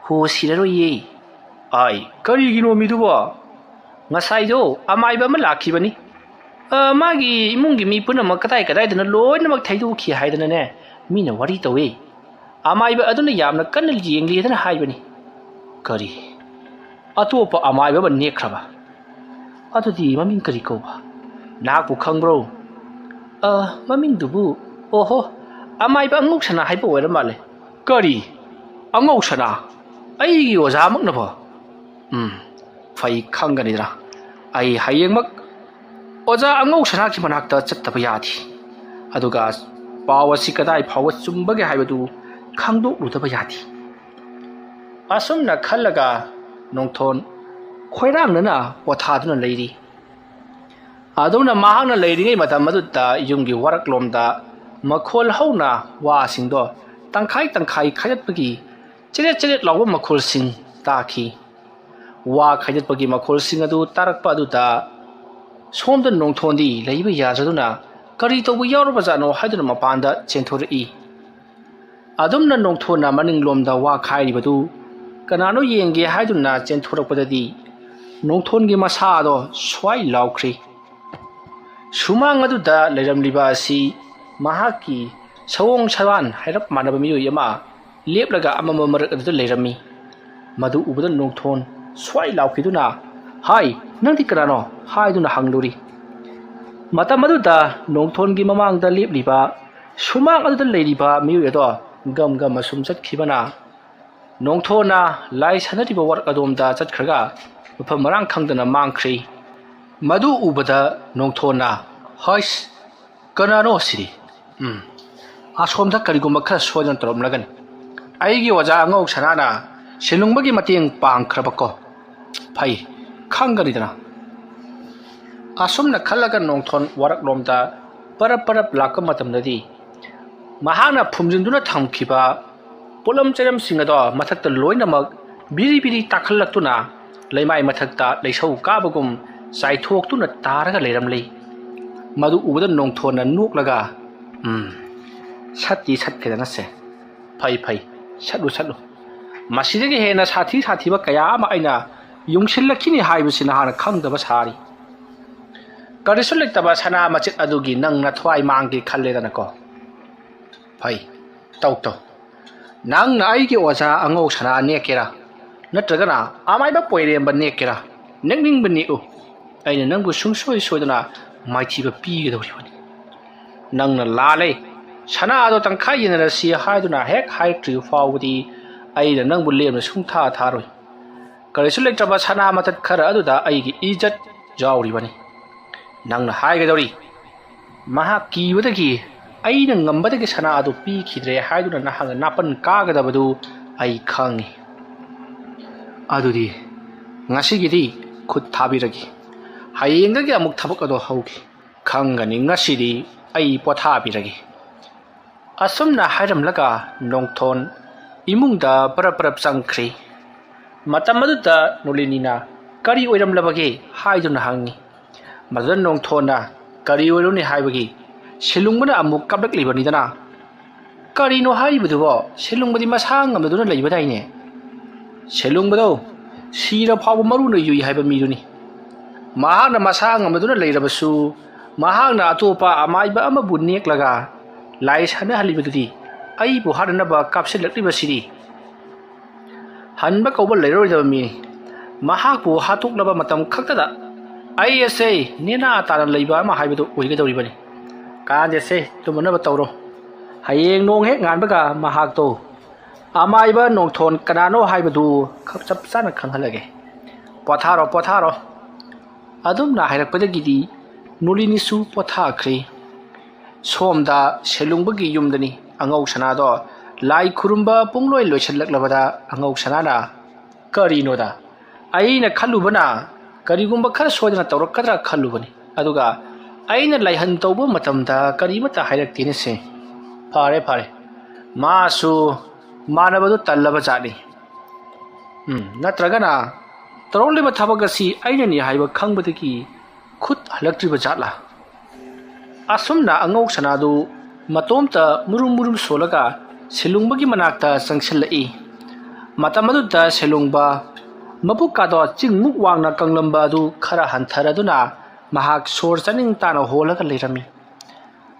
ho siraroye ai karigino miduba ngasaido amaiba ma lakhibani magi imungi mi punama kadai dana loinamak thaiduki haidana ne mina wari tawe amaiba aduna yamna kannal yengli dana haibani kari atopa amaiba ba nekraba adudi mamin kari ko ba nakbu khangbro mamin dubu oho amaiba anguk sana haiba oira male kari anguk sana aigi oja makna ba fai khangani dra ai hayengmak oja angau sana ki manakta chattaba yadi aduga pawasi kadai phawa chumbage haibadu khangdo rutaba yadi asumna khallaga nongthon khoirangna pothaduna leiri aduna mahangna leiri ngai matam madutta yumgi warak lomda makhol hauna wa singdo tangkhai khayatpagi cheret lawba makhol sing takhi wa khayatpagi makhol sing adu tarakpa aduta somda nongthondi leiba yajaduna kari tobu yaruba jano haiduna mapanda chenthori adumna nongthona maning lomda wa khairibadu kanano yenge haiduna chenthorapodadi ꯅꯣꯡꯊꯣꯟꯒꯤ ꯃꯁꯥꯗꯣ ꯁ꯭ꯋꯥꯏ ꯂꯥꯎꯈ꯭ꯔꯤ ꯁꯨꯃꯥꯡ ꯑꯗꯨꯗ ꯂꯩꯔꯝꯂꯤꯕ ꯑꯁꯤ ꯃꯍꯥꯛꯀꯤ ꯁꯑꯣꯡ ꯁꯥꯗꯥꯟ ꯍꯥꯏꯔꯞ ꯃꯥꯟꯅꯕ ꯃꯤꯑꯣꯏ ꯑꯃ ꯂꯦꯞꯂꯒ ꯑꯃꯝꯕ ꯃꯔꯛ ꯑꯗꯨꯗ ꯂꯩꯔꯝꯃꯤ ꯃꯗꯨ ꯎꯕꯗ ꯅꯣꯡꯊꯣꯟ ꯁ꯭ꯋꯥꯏ ꯂꯥꯎꯈꯤꯗꯨꯅ ꯍꯥꯏ ꯅꯪꯗꯤ ꯀꯅꯥꯅꯣ ꯍꯥꯏꯗꯨꯅ ꯍꯪꯂꯨꯔꯤ ꯃꯇꯝ ꯑꯗꯨꯗ ꯅꯣꯡꯊꯣꯟꯒꯤ ꯃꯃꯥꯡꯗ ꯂꯦꯞꯂꯤꯕ ꯁꯨꯃꯥꯡ ꯑꯗꯨꯗ ꯂꯩꯔꯤꯕ ꯃꯤꯑꯣꯏ ꯑꯗꯣ ꯒꯝ ꯒꯝ ꯑꯁꯨꯝ ꯆꯠꯈꯤꯕꯅ ꯅꯣꯡꯊꯣꯟꯅ ꯂꯥꯏ ꯁꯥꯟꯅꯔꯤꯕ ꯋꯥꯔꯛ ꯑꯗꯣꯝꯗ ꯆꯠꯈ꯭ꯔꯒ ꯃꯐꯝ ꯃꯔꯥꯡ ꯈꯪꯗꯅ ꯃꯥꯡꯈ꯭ꯔꯤ ꯃꯗꯨ ꯎꯕꯗ ꯅꯣꯡꯊꯣꯟꯅ ꯍꯩꯁ ꯀꯅꯥꯅꯣ ꯁꯤꯗꯤ ꯑꯁꯣꯝꯗ ꯀꯔꯤꯒꯨꯝꯕ ꯈꯔ ꯁꯣꯏꯗꯅ ꯇꯧꯔꯝꯂꯒꯅꯤ ꯑꯩꯒꯤ ꯑꯣꯖꯥ ꯑꯉꯧ ꯁꯅꯥꯅ ꯁꯤꯂꯨꯡꯕꯒꯤ ꯃꯇꯦꯡ ꯄꯥꯡꯈ꯭ꯔꯕꯀꯣ ꯐꯩ ꯈꯪꯒꯅꯤꯗꯅ ꯑꯁꯨꯝꯅ ꯈꯜꯂꯒ ꯅꯣꯡꯊꯣꯟ ꯋꯥꯔꯛꯂꯣꯝꯗ ꯄꯔꯞ ꯄꯔꯞ ꯂꯥꯛꯄ ꯃꯇꯝꯗꯗꯤ ꯃꯍꯥꯛꯅ ꯐꯨꯝꯖꯤꯟꯗꯨꯅ ꯊꯝꯈꯤꯕ ꯄꯣꯠꯂꯝ ꯆꯩꯔꯝꯁꯤꯡ ꯑꯗꯣ ꯃꯊꯛꯇ ꯂꯣꯏꯅꯃꯛ ꯕꯤꯔꯤ ꯕꯤꯔꯤ ꯇꯥꯈꯠꯂꯛꯇꯨꯅ ꯂꯩꯃꯥꯏ ꯃꯊꯛꯇ ꯂꯩꯁꯧ ꯀꯥꯕꯒꯨꯝ ꯆꯥꯏꯊꯣꯛꯇꯨꯅ ꯇꯥꯔꯒ ꯂꯩꯔꯝꯂꯤ ꯃꯗꯨ ꯎꯕꯗ ꯅꯣꯡꯊꯣꯟꯅ ꯅꯣꯛꯂꯒ ꯁꯠꯇꯤ ꯁꯠꯈ꯭ꯔꯦꯗꯅꯁꯦ ꯐꯩ ꯐꯩ ꯁꯠꯂꯨ ꯃꯁꯤꯗꯒꯤ ꯍꯦꯟꯅ ꯁꯥꯊꯤꯕ ꯀꯌꯥ ꯑꯃ ꯑꯩꯅ ꯌꯨꯡꯁꯤꯜꯂꯛꯈꯤꯅꯤ ꯍꯥꯏꯕꯁꯤ ꯅꯍꯥꯟꯅ ꯈꯪꯗꯕ ꯁꯥꯔꯤ ꯀꯔꯤꯁꯨ ꯂꯩꯇꯕ ꯁꯅꯥ ꯃꯆꯦꯠ ꯑꯗꯨꯒꯤ ꯅꯪꯅ ꯊꯋꯥꯏ ꯃꯥꯡꯒꯦ ꯈꯜꯂꯦꯗꯅꯀꯣ ꯐꯩ ꯇꯧ ꯅꯪꯅ ꯑꯩꯒꯤ ꯑꯣꯖꯥ ꯑꯉꯧ ꯁꯅꯥ ꯅꯦꯛꯀꯦꯔꯥ ꯅꯠꯇ꯭ꯔꯒꯅ ꯑꯃꯥꯏꯕ ꯄꯣꯏꯔꯦꯝꯕ ꯅꯦꯛꯀꯦꯔꯥ ꯅꯦꯛꯅꯤꯡꯕ ꯅꯦꯛꯎ ꯑꯩꯅ ꯅꯪꯕꯨ ꯁꯨꯡꯁꯣꯏ ꯁꯣꯏꯗꯅ ꯃꯥꯏꯊꯤꯕ ꯄꯤꯒꯗꯧꯔꯤꯕꯅꯤ ꯅꯪꯅ ꯂꯥꯜꯂꯦ ꯁꯅꯥ ꯑꯗꯣ ꯇꯪꯈꯥꯏ ꯌꯦꯟꯅꯔꯁꯤ ꯍꯥꯏꯗꯨꯅ ꯍꯦꯛ ꯍꯥꯏꯔꯛꯇ꯭ꯔꯤꯕ ꯐꯥꯎꯕꯗꯤ ꯑꯩꯅ ꯅꯪꯕꯨ ꯂꯦꯝꯅ ꯁꯨꯡꯊꯥ ꯊꯥꯔꯣꯏ ꯀꯔꯤꯁꯨ ꯂꯩꯇ꯭ꯔꯕ ꯁꯅꯥ ꯃꯇꯠ ꯈꯔ ꯑꯗꯨꯗ ꯑꯩꯒꯤ ꯏꯖꯠ ꯌꯥꯎꯔꯤꯕꯅꯤ ꯅꯪꯅ ꯍꯥꯏꯒꯗꯧꯔꯤ ꯃꯍꯥꯛ ꯀꯤꯕꯗꯒꯤ ꯑꯩꯅ ꯉꯝꯕꯗꯒꯤ ꯁꯅꯥ ꯑꯗꯨ ꯄꯤꯈꯤꯗ꯭ꯔꯦ ꯍꯥꯏꯗꯨꯅ ꯅꯍꯥꯛꯅ ꯅꯥꯄꯟ ꯀꯥꯒꯗꯕꯗꯨ ꯑꯩ ꯈꯪꯉꯤ ꯑꯗꯨꯗꯤ ꯉꯁꯤꯒꯤꯗꯤ ꯈꯨꯠ ꯊꯥꯕꯤꯔꯒꯦ ꯍꯌꯦꯡꯗꯒꯤ ꯑꯃꯨꯛ ꯊꯕꯛ ꯑꯗꯣ ꯍꯧꯈꯤ ꯈꯪꯒꯅꯤ ꯉꯁꯤꯗꯤ ꯑꯩ ꯄꯣꯊꯥꯕꯤꯔꯒꯦ ꯑꯁꯨꯝꯅ ꯍꯥꯏꯔꯝꯂꯒ ꯅꯣꯡꯊꯣꯟ ꯏꯃꯨꯡꯗ ꯄꯔꯞ ꯆꯪꯈ꯭ꯔꯤ ꯃꯇꯝ ꯑꯗꯨꯗ ꯅꯣꯂꯤꯅꯤꯅ ꯀꯔꯤ ꯑꯣꯏꯔꯝꯂꯕꯒꯦ ꯍꯥꯏꯗꯨꯅ ꯍꯪꯉꯤ ꯃꯗꯨꯗ ꯅꯣꯡꯊꯣꯟꯅ ꯀꯔꯤ ꯑꯣꯏꯔꯨꯅꯤ ꯍꯥꯏꯕꯒꯤ ꯁꯤꯂꯨꯡꯕꯅ ꯑꯃꯨꯛ ꯀꯞꯂꯛꯂꯤꯕꯅꯤꯗꯅ ꯀꯔꯤꯅꯣ ꯍꯥꯏꯔꯤꯕꯗꯨꯕꯣ ꯁꯤꯂꯨꯡꯕꯗꯤ ꯃꯁꯥ ꯉꯝꯗꯨꯅ ꯂꯩꯕꯗꯥꯏꯅꯦ ꯁꯤꯂꯨꯡꯕꯗꯣ ꯁꯤꯔ ꯐꯥꯎꯕ ꯃꯔꯨꯅ ꯌꯨꯏ ꯍꯥꯏꯕ ꯃꯤꯗꯨꯅꯤ ꯃꯍꯥꯛꯅ ꯃꯁꯥ ꯉꯝꯗꯨꯅ ꯂꯩꯔꯕꯁꯨ ꯃꯍꯥꯛꯅ ꯑꯇꯣꯞꯄ ꯑꯃꯥꯏꯕ ꯑꯃꯕꯨ ꯅꯦꯛꯂꯒ ꯂꯥꯏ ꯁꯥꯟꯅꯍꯜꯂꯤꯕꯗꯨꯗꯤ ꯑꯩꯕꯨ ꯍꯥꯠꯅꯅꯕ ꯀꯥꯞꯁꯤꯜꯂꯛꯂꯤꯕꯁꯤꯗꯤ ꯍꯟꯕ ꯀꯧꯕ ꯂꯩꯔꯔꯣꯏꯗꯕ ꯃꯤꯅꯤ ꯃꯍꯥꯛꯄꯨ ꯍꯥꯠꯇꯣꯛꯂꯕ ꯃꯇꯝ ꯈꯛꯇꯗ ꯑꯩ ꯑꯁꯦ ꯅꯦꯅꯥ ꯇꯥꯅ ꯂꯩꯕ ꯑꯃ ꯍꯥꯏꯕꯗꯨ ꯑꯣꯏꯒꯗꯧꯔꯤꯕꯅꯤ ꯀꯥꯟꯗꯦꯁꯦ ꯇꯨꯝꯅꯕ ꯇꯧꯔꯣ ꯍꯌꯦꯡ ꯅꯣꯡ ꯍꯦꯛ ꯉꯥꯟꯕꯒ ꯃꯍꯥꯛꯇꯣ ꯑꯃꯥꯏꯕ ꯅꯣꯡꯊꯣꯟ ꯀꯅꯥꯅꯣ ꯍꯥꯏꯕꯗꯨ ꯆꯞ ꯆꯥꯅ ꯈꯪꯍꯜꯂꯒꯦ ꯄꯣꯊꯥꯔꯣ ꯑꯗꯨꯝꯅ ꯍꯥꯏꯔꯛꯄꯗꯒꯤꯗꯤ ꯅꯣꯂꯤꯅꯤꯁꯨ ꯄꯣꯊꯥꯈ꯭ꯔꯤ ꯁꯣꯝꯗ ꯁꯦꯂꯨꯡꯕꯒꯤ ꯌꯨꯝꯗꯅꯤ ꯑꯉꯧ ꯁꯅꯥꯗꯣ ꯂꯥꯏ ꯈꯨꯔꯨꯝꯕ ꯄꯨꯡꯂꯣꯏ ꯂꯣꯏꯁꯤꯜꯂꯛꯂꯕꯗ ꯑꯉꯧ ꯁꯅꯥꯅ ꯀꯔꯤꯅꯣꯗ ꯑꯩꯅ ꯈꯜꯂꯨꯕꯅ ꯀꯔꯤꯒꯨꯝꯕ ꯈꯔ ꯁꯣꯏꯗꯅ ꯇꯧꯔꯛꯀꯗ꯭ꯔꯥ ꯈꯜꯂꯨꯕꯅꯤ ꯑꯗꯨꯒ ꯑꯩꯅ ꯂꯥꯏꯍꯟ ꯇꯧꯕ ꯃꯇꯝꯗ ꯀꯔꯤꯃꯠꯇ ꯍꯥꯏꯔꯛꯇꯦꯅꯦꯁꯦ ꯐꯔꯦ ꯃꯥꯁꯨ ꯃꯥꯟꯅꯕꯗꯨ ꯇꯜꯂꯕ ꯖꯥꯠꯅꯤ ꯅꯠꯇ꯭ꯔꯒꯅ ꯇꯧꯔꯛꯂꯤꯕ ꯊꯕꯛ ꯑꯁꯤ ꯑꯩꯅꯅꯤ ꯍꯥꯏꯕ ꯈꯪꯕꯗꯒꯤ ꯈꯨꯠ ꯍꯜꯂꯛꯇ꯭ꯔꯤꯕ ꯖꯥꯠꯂꯥ ꯑꯁꯨꯝꯅ ꯑꯉꯧ ꯁꯅꯥꯗꯨ ꯃꯇꯣꯝꯇ ꯃꯨꯔꯨꯝ ꯁꯣꯜꯂꯒ ꯁꯤꯂꯨꯡꯕꯒꯤ ꯃꯅꯥꯛꯇ ꯆꯪꯁꯤꯜꯂꯛꯏ ꯃꯇꯝ ꯑꯗꯨꯗ ꯁꯤꯂꯨꯡꯕ ꯃꯕꯨꯛꯀꯥꯗꯣ ꯆꯤꯡꯃꯨꯛ ꯋꯥꯡꯅ ꯀꯪꯂꯝꯕ ꯑꯗꯨ ꯈꯔ ꯍꯟꯊꯔꯗꯨꯅ ꯃꯍꯥꯛ ꯁꯣꯔ ꯆꯥꯅꯤꯡ ꯇꯥꯅ ꯍꯣꯜꯂꯒ ꯂꯩꯔꯝꯃꯤ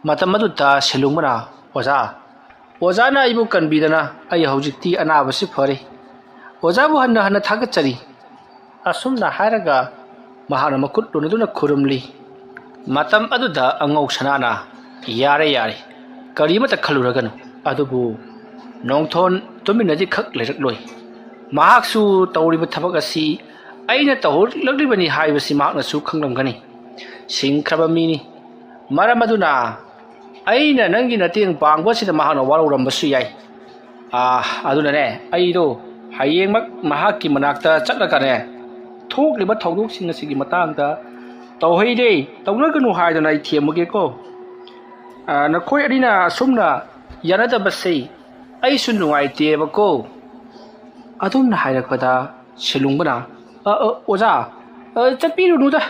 ꯃꯇꯝ ꯑꯗꯨꯗ ꯁꯤꯂꯨꯡꯕꯅ ꯑꯣꯖꯥꯅ ꯑꯩꯕꯨ ꯀꯟꯕꯤꯗꯅ ꯑꯩ ꯍꯧꯖꯤꯛꯇꯤ ꯑꯅꯥꯕꯁꯤ ꯐꯔꯦ ꯑꯣꯖꯥꯕꯨ ꯍꯟꯅ ꯊꯥꯒꯠꯆꯔꯤ ꯑꯁꯨꯝꯅ ꯍꯥꯏꯔꯒ ꯃꯍꯥꯛꯅ ꯃꯈꯨꯠ ꯂꯣꯟꯅꯗꯨꯅ ꯈꯨꯔꯨꯝꯂꯤ ꯃꯇꯝ ꯑꯗꯨꯗ ꯑꯉꯧ ꯁꯅꯥꯅ ꯌꯥꯔꯦ ꯀꯔꯤꯃꯠꯇ ꯈꯜꯂꯨꯔꯒꯅꯨ ꯑꯗꯨꯕꯨ ꯅꯣꯡꯊꯣꯟ ꯇꯨꯃꯤꯟꯅꯗꯤ ꯈꯛ ꯂꯩꯔꯛꯂꯣꯏ ꯃꯍꯥꯛꯁꯨ ꯇꯧꯔꯤꯕ ꯊꯕꯛ ꯑꯁꯤ ꯑꯩꯅ ꯇꯧꯍꯜꯂꯛꯂꯤꯕꯅꯤ ꯍꯥꯏꯕꯁꯤ ꯃꯍꯥꯛꯅꯁꯨ ꯈꯪꯂꯝꯒꯅꯤ ꯁꯤꯡꯈ꯭ꯔꯕ ꯃꯤꯅꯤ ꯃꯔꯝ ꯑꯗꯨꯅ ꯑꯩꯅ ꯅꯪꯒꯤ ꯃꯇꯦꯡ ꯄꯥꯡꯕꯁꯤꯗ ꯃꯍꯥꯛꯅ ꯋꯥꯔꯧꯔꯝꯕꯁꯨ ꯌꯥꯏ ꯑꯗꯨꯅꯅꯦ ꯑꯩꯗꯣ ꯍꯌꯦꯡꯃꯛ ꯃꯍꯥꯛꯀꯤ ꯃꯅꯥꯛꯇ ꯆꯠꯂꯒꯅꯦ ꯊꯣꯛꯂꯤꯕ ꯊꯧꯗꯣꯛꯁꯤꯡ ꯑꯁꯤꯒꯤ ꯃꯇꯥꯡꯗ ꯇꯧꯅꯒꯅꯨ ꯍꯥꯏꯗꯅ ꯑꯩ ꯊꯦꯝꯃꯒꯦꯀꯣ ꯅꯈꯣꯏ ꯑꯅꯤꯅ ꯑꯁꯨꯝꯅ ꯌꯥꯅꯗꯕꯁꯦ ꯑꯩꯁꯨ ꯅꯨꯡꯉꯥꯏꯇꯦꯕꯀꯣ ꯑꯗꯨꯝꯅ ꯍꯥꯏꯔꯛꯄꯗ ꯁꯤꯂꯨꯡꯕꯅ ꯑꯣꯖꯥ ꯆꯠꯄꯤꯔꯨꯅꯨꯗ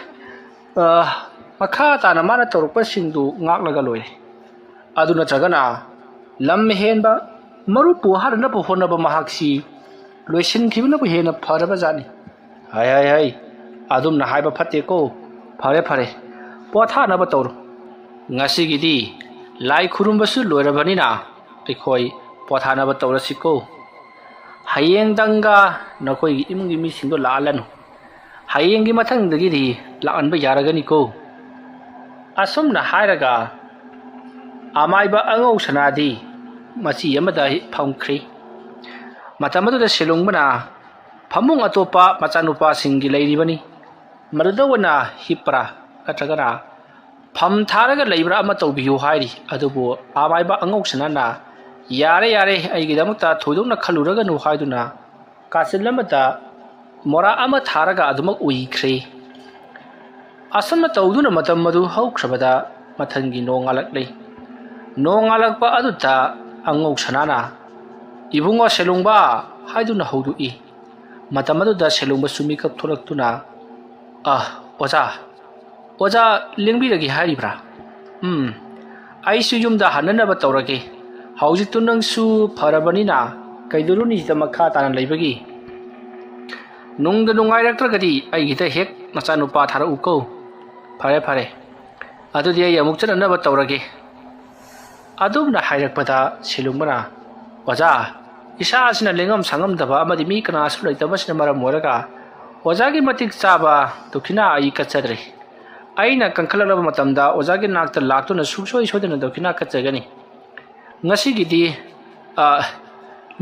ꯃꯈꯥ ꯇꯥꯅ ꯃꯥꯅ ꯇꯧꯔꯛꯄꯁꯤꯡꯗꯨ ꯉꯥꯛꯂꯒ ꯂꯣꯏꯔꯦ ꯑꯗꯨ ꯅꯠꯇ꯭ꯔꯒꯅ ꯂꯝ ꯍꯦꯟꯕ ꯃꯔꯨꯞꯄꯨ ꯍꯥꯠꯅꯅꯕ ꯍꯣꯠꯅꯕ ꯃꯍꯥꯛꯁꯤ ꯂꯣꯏꯁꯤꯟꯈꯤꯕꯅꯕꯨ ꯍꯦꯟꯅ ꯐꯔꯕ ꯖꯥꯠꯅꯤ ꯍꯥꯏ ꯑꯗꯨꯝꯅ ꯍꯥꯏꯕ ꯐꯠꯇꯦꯀꯣ ꯐꯔꯦ ꯐꯔꯦ ꯄꯣꯊꯥꯅꯕ ꯇꯧꯔꯣ ꯉꯁꯤꯒꯤꯗꯤ ꯂꯥꯏ ꯈꯨꯔꯨꯝꯕꯁꯨ ꯂꯣꯏꯔꯕꯅꯤꯅ ꯑꯩꯈꯣꯏ ꯄꯣꯊꯥꯅꯕ ꯇꯧꯔꯁꯤꯀꯣ ꯍꯌꯦꯡꯗꯪꯒ ꯅꯈꯣꯏꯒꯤ ꯏꯃꯨꯡꯒꯤ ꯃꯤꯁꯤꯡꯗꯣ ꯂꯥꯛꯍꯜꯂꯅꯨ ꯍꯌꯦꯡꯒꯤ ꯃꯊꯪꯗꯒꯤꯗꯤ ꯂꯥꯛꯍꯟꯕ ꯌꯥꯔꯒꯅꯤꯀꯣ ꯑꯁꯨꯝꯅ ꯍꯥꯏꯔꯒ ꯑꯃꯥꯏꯕ ꯑꯉꯧ ꯁꯅꯥꯗꯤ ꯃꯆꯤ ꯑꯃꯗ ꯐꯝꯈ꯭ꯔꯤ ꯃꯇꯝ ꯑꯗꯨꯗ ꯁꯦꯂꯨꯡꯕꯅ ꯐꯃꯨꯡ ꯑꯇꯣꯞꯄ ꯃꯆꯥꯅꯨꯄꯥꯁꯤꯡꯒꯤ ꯂꯩꯔꯤꯕꯅꯤ ꯃꯗꯨꯗ ꯑꯣꯏꯅ ꯍꯤꯞꯄ꯭ꯔꯥ ꯅꯠꯇ꯭ꯔꯒꯅ ꯐꯝ ꯊꯥꯔꯒ ꯂꯩꯕ꯭ꯔꯥ ꯑꯃ ꯇꯧꯕꯤꯌꯨ ꯍꯥꯏꯔꯤ ꯑꯗꯨꯕꯨ ꯑꯃꯥꯏꯕ ꯑꯉꯧ ꯁꯅꯥꯅ ꯌꯥꯔꯦ ꯌꯥꯔꯦ ꯑꯩꯒꯤꯗꯃꯛꯇ ꯊꯣꯏꯗꯣꯛꯅ ꯈꯜꯂꯨꯔꯒꯅꯨ ꯍꯥꯏꯗꯨꯅ ꯀꯥꯆꯤꯟ ꯑꯃꯗ ꯃꯣꯔꯥ ꯑꯃ ꯊꯥꯔꯒ ꯑꯗꯨꯃꯛ ꯎꯏꯈ꯭ꯔꯦ ꯑꯁꯨꯝꯅ ꯇꯧꯗꯨꯅ ꯃꯇꯝ ꯑꯗꯨ ꯍꯧꯈ꯭ꯔꯕꯗ ꯃꯊꯪꯒꯤ ꯅꯣꯡꯉꯥꯜꯂꯛꯂꯦ ꯅꯣꯡꯉꯥꯜꯂꯛꯄ ꯑꯗꯨꯗ ꯑꯉꯧ ꯁꯅꯥꯅ ꯏꯕꯨꯡꯉꯣ ꯁꯦꯂꯨꯡꯕ ꯍꯥꯏꯗꯨꯅ ꯍꯧꯗꯣꯛꯏ ꯃꯇꯝ ꯑꯗꯨꯗ ꯁꯦꯂꯨꯡꯕꯁꯨ ꯃꯤꯀꯞ ꯊꯣꯛꯂꯛꯇꯨꯅ ꯑꯣꯖꯥ ꯂꯦꯡꯕꯤꯔꯒꯦ ꯍꯥꯏꯔꯤꯕ꯭ꯔꯥ ꯑꯩꯁꯨ ꯌꯨꯝꯗ ꯍꯟꯅꯅꯕ ꯇꯧꯔꯒꯦ ꯍꯧꯖꯤꯛꯇꯨ ꯅꯪꯁꯨ ꯐꯔꯕꯅꯤꯅ ꯀꯩꯗꯧꯔꯨꯅꯤ ꯁꯤꯗ ꯃꯈꯥ ꯇꯥꯅ ꯂꯩꯕꯒꯤ ꯅꯨꯡꯗ ꯅꯨꯡꯉꯥꯏꯔꯛꯇ꯭ꯔꯒꯗꯤ ꯑꯩꯒꯤꯗ ꯍꯦꯛ ꯅꯆꯥꯅꯨꯄꯥ ꯊꯥꯔꯛꯎꯀꯣ ꯐꯔꯦ ꯐꯔꯦ ꯑꯗꯨꯗꯤ ꯑꯩ ꯑꯃꯨꯛ ꯆꯠꯅꯅꯕ ꯇꯧꯔꯒꯦ ꯑꯗꯨꯝꯅ ꯍꯥꯏꯔꯛꯄꯗ ꯁꯦꯂꯨꯡꯕꯅ ꯑꯣꯖꯥ ꯏꯁꯥꯁꯤꯅ ꯂꯦꯡꯉꯝ ꯁꯥꯉꯝꯗꯕ ꯑꯃꯗꯤ ꯃꯤ ꯀꯅꯥꯁꯨ ꯂꯩꯇꯕꯁꯤꯅ ꯃꯔꯝ ꯑꯣꯏꯔꯒ ꯑꯣꯖꯥꯒꯤ ꯃꯇꯤꯛ ꯆꯥꯕ ꯗꯈꯤꯅꯥ ꯑꯩ ꯀꯠꯆꯗ꯭ꯔꯦ ꯑꯩꯅ ꯀꯟꯈꯠꯂꯛꯂꯕ ꯃꯇꯝꯗ ꯑꯣꯖꯥꯒꯤ ꯅꯥꯛꯇ ꯂꯥꯛꯇꯨꯅ ꯁꯨꯡꯁꯣꯏ ꯁꯣꯏꯗꯅ ꯗꯈꯤꯅꯥ ꯀꯠꯆꯒꯅꯤ ꯉꯁꯤꯒꯤꯗꯤ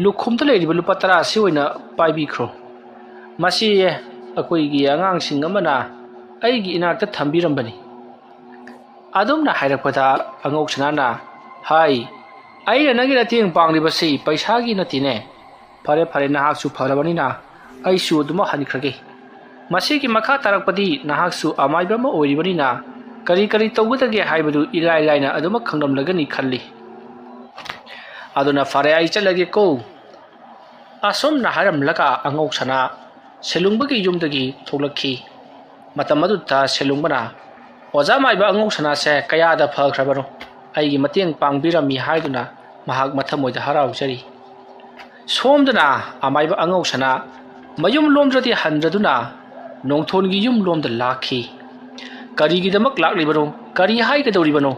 ꯂꯨꯈꯨꯝꯗ ꯂꯩꯔꯤꯕ ꯂꯨꯄꯥ 10 ꯑꯁꯤ ꯑꯣꯏꯅ ꯄꯥꯏꯕꯤꯈ꯭ꯔꯣ ꯃꯁꯤ ꯑꯩꯈꯣꯏꯒꯤ ꯑꯉꯥꯡꯁꯤꯡ ꯑꯃꯅ ꯑꯩꯒꯤ ꯏꯅꯥꯛꯇ ꯊꯝꯕꯤꯔꯝꯕꯅꯤ ꯑꯗꯨꯝꯅ ꯍꯥꯏꯔꯛꯄꯗ ꯑꯉꯧ ꯁꯅꯥꯅ ꯍꯥꯏ ꯑꯩꯅ ꯅꯪꯒꯤ ꯃꯇꯦꯡ ꯄꯥꯡꯂꯤꯕꯁꯤ ꯄꯩꯁꯥꯒꯤ ꯅꯠꯇꯦꯅꯦ ꯐꯔꯦ ꯐꯔꯦ ꯅꯍꯥꯛꯁꯨ ꯐꯔꯕꯅꯤꯅ ꯑꯩꯁꯨ ꯑꯗꯨꯃꯛ ꯍꯟꯈ꯭ꯔꯒꯦ ꯃꯁꯤꯒꯤ ꯃꯈꯥ ꯇꯥꯔꯛꯄꯗꯤ ꯅꯍꯥꯛꯁꯨ ꯑꯃꯥꯏꯕ ꯑꯃ ꯑꯣꯏꯔꯤꯕꯅꯤꯅ ꯀꯔꯤ ꯀꯔꯤ ꯇꯧꯒꯗꯒꯦ ꯍꯥꯏꯕꯗꯨ ꯏꯂꯥꯏ ꯂꯥꯏꯅ ꯑꯗꯨꯃꯛ ꯈꯪꯂꯝꯂꯒꯅꯤ ꯈꯜꯂꯤ ꯑꯗꯨꯅ ꯐꯔꯦ ꯑꯩ ꯆꯠꯂꯒꯦꯀꯣ ꯑꯁꯨꯝꯅ ꯍꯥꯏꯔꯝꯂꯒ ꯑꯉꯧ ꯁꯅꯥ ꯁꯦꯂꯨꯡꯕꯒꯤ ꯌꯨꯝꯗꯒꯤ ꯊꯣꯛꯂꯛꯈꯤ ꯃꯇꯝ ꯑꯗꯨꯗ ꯁꯦꯂꯨꯡꯕꯅ ꯑꯣꯖꯥ ꯃꯥꯏꯕ ꯑꯉꯧ ꯁꯅꯥꯁꯦ ꯀꯌꯥꯗ ꯐꯈ꯭ꯔꯕꯅꯣ ꯑꯩꯒꯤ ꯃꯇꯦꯡ ꯄꯥꯡꯕꯤꯔꯝꯃꯤ ꯍꯥꯏꯗꯨꯅ ꯃꯍꯥꯛ ꯃꯊꯃꯣꯏꯗ ꯍꯔꯥꯎꯖꯔꯤ ꯁꯣꯝꯗꯅ ꯑꯃꯥꯏꯕ ꯑꯉꯧ ꯁꯅꯥ ꯃꯌꯨꯝ ꯂꯣꯝꯗ꯭ꯔꯗꯤ ꯍꯟꯗ꯭ꯔꯗꯨꯅ ꯅꯣꯡꯊꯣꯟꯒꯤ ꯌꯨꯝ ꯂꯣꯝꯗ ꯂꯥꯛꯈꯤ ꯀꯔꯤꯒꯤꯗꯃꯛ ꯂꯥꯛꯂꯤꯕꯅꯣ ꯀꯔꯤ ꯍꯥꯏꯒꯗꯧꯔꯤꯕꯅꯣ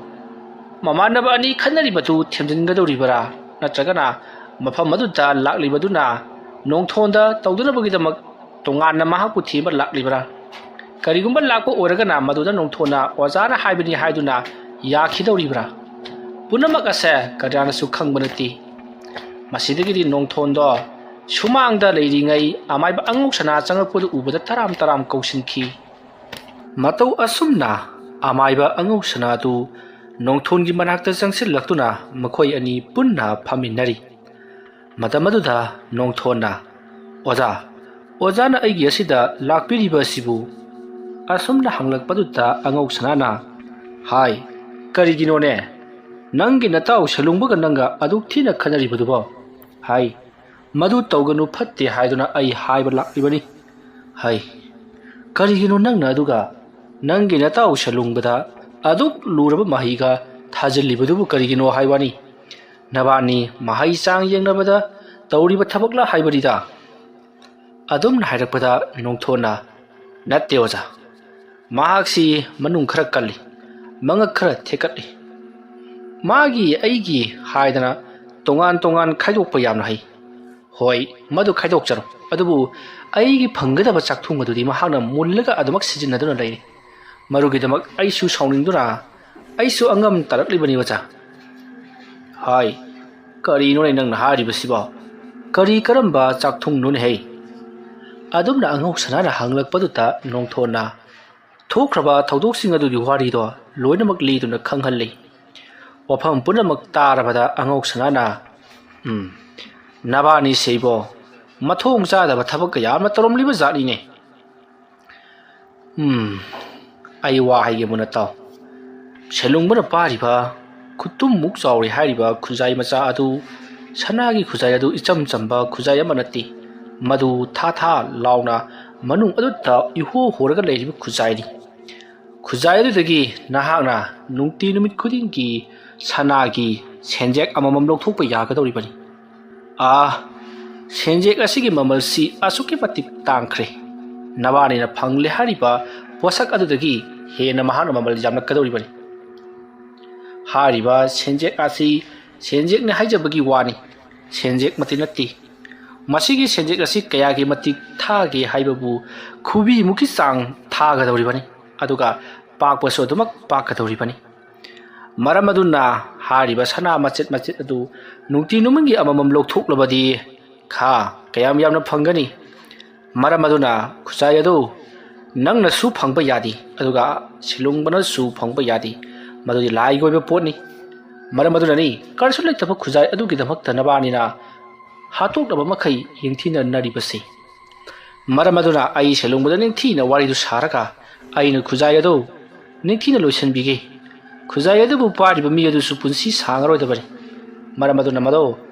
ꯃꯃꯥꯟꯅꯕ ꯑꯅꯤ ꯈꯟꯅꯔꯤꯕꯗꯨ ꯊꯦꯝꯖꯤꯟꯒꯗꯧꯔꯤꯕꯔꯥ ꯅꯠꯇ꯭ꯔꯒꯅ ꯃꯐꯝ ꯑꯗꯨꯗ ꯂꯥꯛꯂꯤꯕꯗꯨꯅ ꯅꯣꯡꯊꯣꯟꯗ ꯇꯧꯗꯅꯕꯒꯤꯗꯃꯛ ꯇꯣꯉꯥꯟꯅ ꯃꯍꯥꯛꯄꯨ ꯊꯤꯕ ꯂꯥꯛꯂꯤꯕꯔꯥ ꯀꯔꯤꯒꯨꯝꯕ ꯂꯥꯛꯄ ꯑꯣꯏꯔꯒꯅ ꯃꯗꯨꯗ ꯅꯣꯡꯊꯣꯟꯅ ꯑꯣꯖꯥꯅ ꯍꯥꯏꯕꯅꯤ ꯍꯥꯏꯗꯨꯅ ꯌꯥꯈꯤꯗꯧꯔꯤꯕ꯭ꯔꯥ ꯄꯨꯝꯅꯃꯛ ꯑꯁꯦ ꯀꯅꯥꯅꯁꯨ ꯈꯪꯕ ꯅꯠꯇꯦ ꯃꯁꯤꯗꯒꯤꯗꯤ ꯅꯣꯡꯊꯣꯟꯗꯣ ꯁꯨꯃꯥꯡꯗ ꯂꯩꯔꯤꯉꯩ ꯑꯃꯥꯏꯕ ꯑꯉꯧ ꯁꯅꯥ ꯆꯪꯂꯛꯄꯗꯨ ꯎꯕꯗ ꯇꯔꯥꯝ ꯇꯔꯥꯝ ꯀꯧꯁꯤꯟꯈꯤ ꯃꯇꯧ ꯑꯁꯨꯝꯅ ꯑꯃꯥꯏꯕ ꯑꯉꯧ ꯁꯅꯥꯗꯨ ꯅꯣꯡꯊꯣꯟꯒꯤ ꯃꯅꯥꯛꯇ ꯆꯪꯁꯤꯜꯂꯛꯇꯨꯅ ꯃꯈꯣꯏ ꯑꯅꯤ ꯄꯨꯟꯅ ꯐꯝꯃꯤꯟꯅꯔꯤ ꯃꯇꯝ ꯑꯗꯨꯗ ꯅꯣꯡꯊꯣꯟꯅ ꯑꯣꯖꯥꯅ ꯑꯩꯒꯤ ꯑꯁꯤꯗ ꯂꯥꯛꯄꯤꯔꯤꯕ ꯑꯁꯤꯕꯨ ꯑꯁꯨꯝꯅ ꯍꯪꯂꯛꯄꯗꯨꯗ ꯑꯉꯧ ꯁꯅꯥꯅ ꯍꯥꯏ ꯀꯔꯤꯒꯤꯅꯣꯅꯦ ꯅꯪꯒꯤ ꯅꯇꯥꯎ ꯁꯦꯂꯨꯡꯕꯒ ꯅꯪꯒ ꯑꯗꯨꯛ ꯊꯤꯅ ꯈꯟꯅꯔꯤꯕꯗꯨꯕꯣ ꯍꯥꯏ ꯃꯗꯨ ꯇꯧꯒꯅꯨ ꯐꯠꯇꯦ ꯍꯥꯏꯗꯨꯅ ꯑꯩ ꯍꯥꯏꯕ ꯂꯥꯛꯂꯤꯕꯅꯤ ꯍꯥꯏ ꯀꯔꯤꯒꯤꯅꯣ ꯅꯪꯅ ꯑꯗꯨꯒ ꯅꯪꯒꯤ ꯅꯇꯥꯎ ꯁꯦꯂꯨꯡꯕꯗ ꯑꯗꯨꯛ ꯂꯨꯔꯕ ꯃꯍꯩꯒ ꯊꯥꯖꯤꯜꯂꯤꯕꯗꯨꯕꯨ ꯀꯔꯤꯒꯤꯅꯣ ꯍꯥꯏꯕꯅꯤ ꯅꯕꯥꯅꯤ ꯃꯍꯩ ꯆꯥꯡ ꯌꯦꯡꯅꯕꯗ ꯇꯧꯔꯤꯕ ꯊꯕꯛꯂ ꯍꯥꯏꯕꯅꯤꯗ ꯑꯗꯨꯝꯅ ꯍꯥꯏꯔꯛꯄꯗ ꯅꯣꯡꯊꯣꯟꯅ ꯅꯠꯇꯦ ꯑꯣꯖꯥ ꯃꯍꯥꯛꯁꯤ ꯃꯅꯨꯡ ꯈꯔ ꯀꯜꯂꯤ ꯃꯉꯛ ꯈꯔ ꯊꯦꯛꯀꯠꯂꯤ ꯃꯥꯒꯤ ꯑꯩꯒꯤ ꯍꯥꯏꯗꯅ ꯇꯣꯉꯥꯟ ꯇꯣꯉꯥꯟ ꯈꯥꯏꯗꯣꯛꯄ ꯌꯥꯝꯅ ꯍꯩ ꯍꯣꯏ ꯃꯗꯨ ꯈꯥꯏꯗꯣꯛꯆꯔꯣ ꯑꯗꯨꯕꯨ ꯑꯩꯒꯤ ꯐꯪꯒꯗꯕ ꯆꯥꯛꯊꯨꯡ ꯑꯗꯨꯗꯤ ꯃꯍꯥꯛꯅ ꯃꯨꯜꯂꯒ ꯑꯗꯨꯃꯛ ꯁꯤꯖꯤꯟꯅꯗꯨꯅ ꯂꯩꯔꯤ ꯃꯔꯨꯒꯤꯗꯃꯛ ꯑꯩꯁꯨ ꯁꯥꯎꯅꯤꯡꯗꯨꯅ ꯑꯩꯁꯨ ꯑꯉꯝ ꯇꯥꯔꯛꯂꯤꯕꯅꯤ ꯑꯣꯖꯥ ꯍꯥꯏ ꯀꯔꯤꯅꯣꯅꯦ ꯅꯪꯅ ꯍꯥꯏꯔꯤꯕꯁꯤꯕꯣ ꯀꯔꯤ ꯀꯔꯝꯕ ꯆꯥꯛꯊꯨꯡꯅꯣꯅꯦ ꯍꯩ ꯑꯗꯨꯝꯅ ꯑꯉꯧ ꯁꯅꯥꯅ ꯍꯪꯂꯛꯄꯗꯨꯗ ꯅꯣꯡꯊꯣꯟꯅ ꯊꯣꯛꯈ꯭ꯔꯕ ꯊꯧꯗꯣꯛꯁꯤꯡ ꯑꯗꯨꯒꯤ ꯋꯥꯔꯤꯗꯣ ꯂꯣꯏꯅꯃꯛ ꯂꯤꯗꯨꯅ ꯈꯪꯍꯜꯂꯤ ꯋꯥꯐꯝ ꯄꯨꯝꯅꯃꯛ ꯇꯥꯔꯕꯗ ꯑꯉꯧ ꯁꯅꯥꯅ ꯅꯕꯥꯅꯤꯁꯦ ꯏꯕꯣ ꯃꯊꯣꯡ ꯆꯥꯗꯕ ꯊꯕꯛ ꯀꯌꯥ ꯑꯃ ꯇꯧꯔꯝꯂꯤꯕ ꯖꯥꯠꯅꯤꯅꯦ ꯑꯩ ꯋꯥ ꯍꯥꯏꯒꯦ ꯅꯇꯥꯎ ꯁꯦꯂꯨꯡꯕꯅ ꯄꯥꯔꯤꯕ ꯈꯨꯇꯨꯝꯃꯨꯛ ꯆꯥꯎꯔꯦ ꯍꯥꯏꯔꯤꯕ ꯈꯨꯖꯥꯏ ꯃꯆꯥ ꯑꯗꯨ ꯁꯅꯥꯒꯤ ꯈꯨꯖꯥꯏ ꯑꯗꯨ ꯏꯆꯝ ꯆꯝꯕ ꯈꯨꯖꯥꯏ ꯑꯃ ꯅꯠꯇꯦ ꯃꯗꯨ ꯊꯥ ꯊꯥ ꯂꯥꯎꯅ ꯃꯅꯨꯡ ꯑꯗꯨꯗ ꯏꯍꯣ ꯍꯣꯔꯒ ꯂꯩꯔꯤꯕ ꯈꯨꯖꯥꯏꯅꯤ ꯈꯨꯖꯥꯏ ꯑꯗꯨꯗꯒꯤ ꯅꯍꯥꯛꯅ ꯅꯨꯡꯇꯤ ꯅꯨꯃꯤꯠ ꯈꯨꯗꯤꯡꯒꯤ ꯁꯅꯥꯒꯤ ꯁꯦꯟꯖꯦꯛ ꯑꯃꯃꯝ ꯂꯧꯊꯣꯛꯄ ꯅꯕꯥꯅꯤꯅ ꯐꯪꯂꯦ ꯍꯥꯏꯔꯤꯕ ꯄꯣꯠꯁꯛ ꯑꯗꯨꯗꯒꯤ ꯍꯦꯟꯅ ꯃꯍꯥꯛꯅ ꯃꯃꯜ ꯌꯥꯝꯂꯛꯀꯗꯧꯔꯤꯕꯅꯤ꯫ ꯍꯥꯏꯔꯤꯕ ꯁꯦꯟꯖꯦꯛ ꯑꯁꯤ ꯁꯦꯟꯖꯦꯛꯅꯤ ꯍꯥꯏꯖꯕꯒꯤ ꯋꯥꯅꯤ, ꯁꯦꯟꯖꯦꯛꯃꯛꯇꯤ ꯅꯠꯇꯦ꯫ ꯃꯁꯤꯒꯤ ꯁꯦꯟꯖꯦꯛ ꯑꯁꯤ ꯀꯌꯥꯒꯤ ꯃꯇꯤꯛ ꯊꯥꯒꯦ ꯍꯥꯏꯕꯕꯨ ꯈꯨꯕꯤꯃꯨꯛꯀꯤ ꯆꯥꯡ ꯊꯥꯒꯗꯧꯔꯤꯕꯅꯤ, ꯑꯗꯨꯒ ꯄꯥꯛꯄꯁꯨ ꯑꯗꯨꯃꯛ ꯄꯥꯛꯀꯗꯧꯔꯤꯕꯅꯤ꯫ ꯃꯔꯝ ꯑꯗꯨꯅ ꯍꯥꯏꯔꯤꯕ ꯁꯅꯥ ꯃꯆꯦꯠ ꯃꯆꯦꯠ ꯑꯗꯨ ꯅꯨꯡꯇꯤ ꯅꯨꯃꯤꯠꯒꯤ ꯑꯃꯃꯝ ꯂꯧꯊꯣꯛꯂꯕꯗꯤ ꯈꯥ ꯀꯌꯥꯝ ꯌꯥꯝꯅ ꯐꯪꯒꯅꯤ? ꯃꯔꯝ ꯑꯗꯨꯅ ꯈꯨꯖꯥꯏ ꯑꯗꯨ ꯅꯪꯅꯁꯨ ꯐꯪꯕ ꯌꯥꯗꯦ, ꯑꯗꯨꯒ ꯁꯤꯂꯨꯡꯕꯅꯁꯨ ꯐꯪꯕ ꯌꯥꯗꯦ, ꯃꯗꯨꯗꯤ ꯂꯥꯏꯒꯤ ꯑꯣꯏꯕ ꯄꯣꯠꯅꯤ꯫ ꯃꯔꯝ ꯑꯗꯨꯅꯅꯤ ꯀꯔꯤꯁꯨ ꯂꯩꯇꯕ ꯈꯨꯖꯥꯏ ꯑꯗꯨꯒꯤꯗꯃꯛꯇ ꯅꯕꯥꯅꯤꯅ ꯍꯥꯠꯇꯣꯛꯅꯕ ꯃꯈꯩ ꯌꯦꯡꯊꯤꯅꯔꯤꯕꯁꯤ꯫ ꯃꯔꯝ ꯑꯗꯨꯅ ꯑꯩ ꯁꯤꯂꯨꯡꯕꯗ ꯅꯤꯡꯊꯤꯅ ꯋꯥꯔꯤꯗꯨ ꯁꯥꯔꯒ ꯑꯩꯅ ꯈꯨꯖꯥꯏ ꯑꯗꯨ ꯅꯤꯡꯊꯤꯅ ꯂꯣꯏꯁꯤꯟꯕꯤꯒꯦ꯫ ꯈꯨꯖꯥꯏ ꯑꯗꯨꯕꯨ ꯄꯥꯏꯔꯤꯕ ꯃꯤ ꯑꯗꯨꯁꯨ ꯄꯨꯟꯁꯤ ꯁꯥꯡꯉꯔꯣꯏꯗꯕꯅꯤ꯫ ꯃꯔꯝ ꯑꯗꯨꯅ ꯃꯗꯣ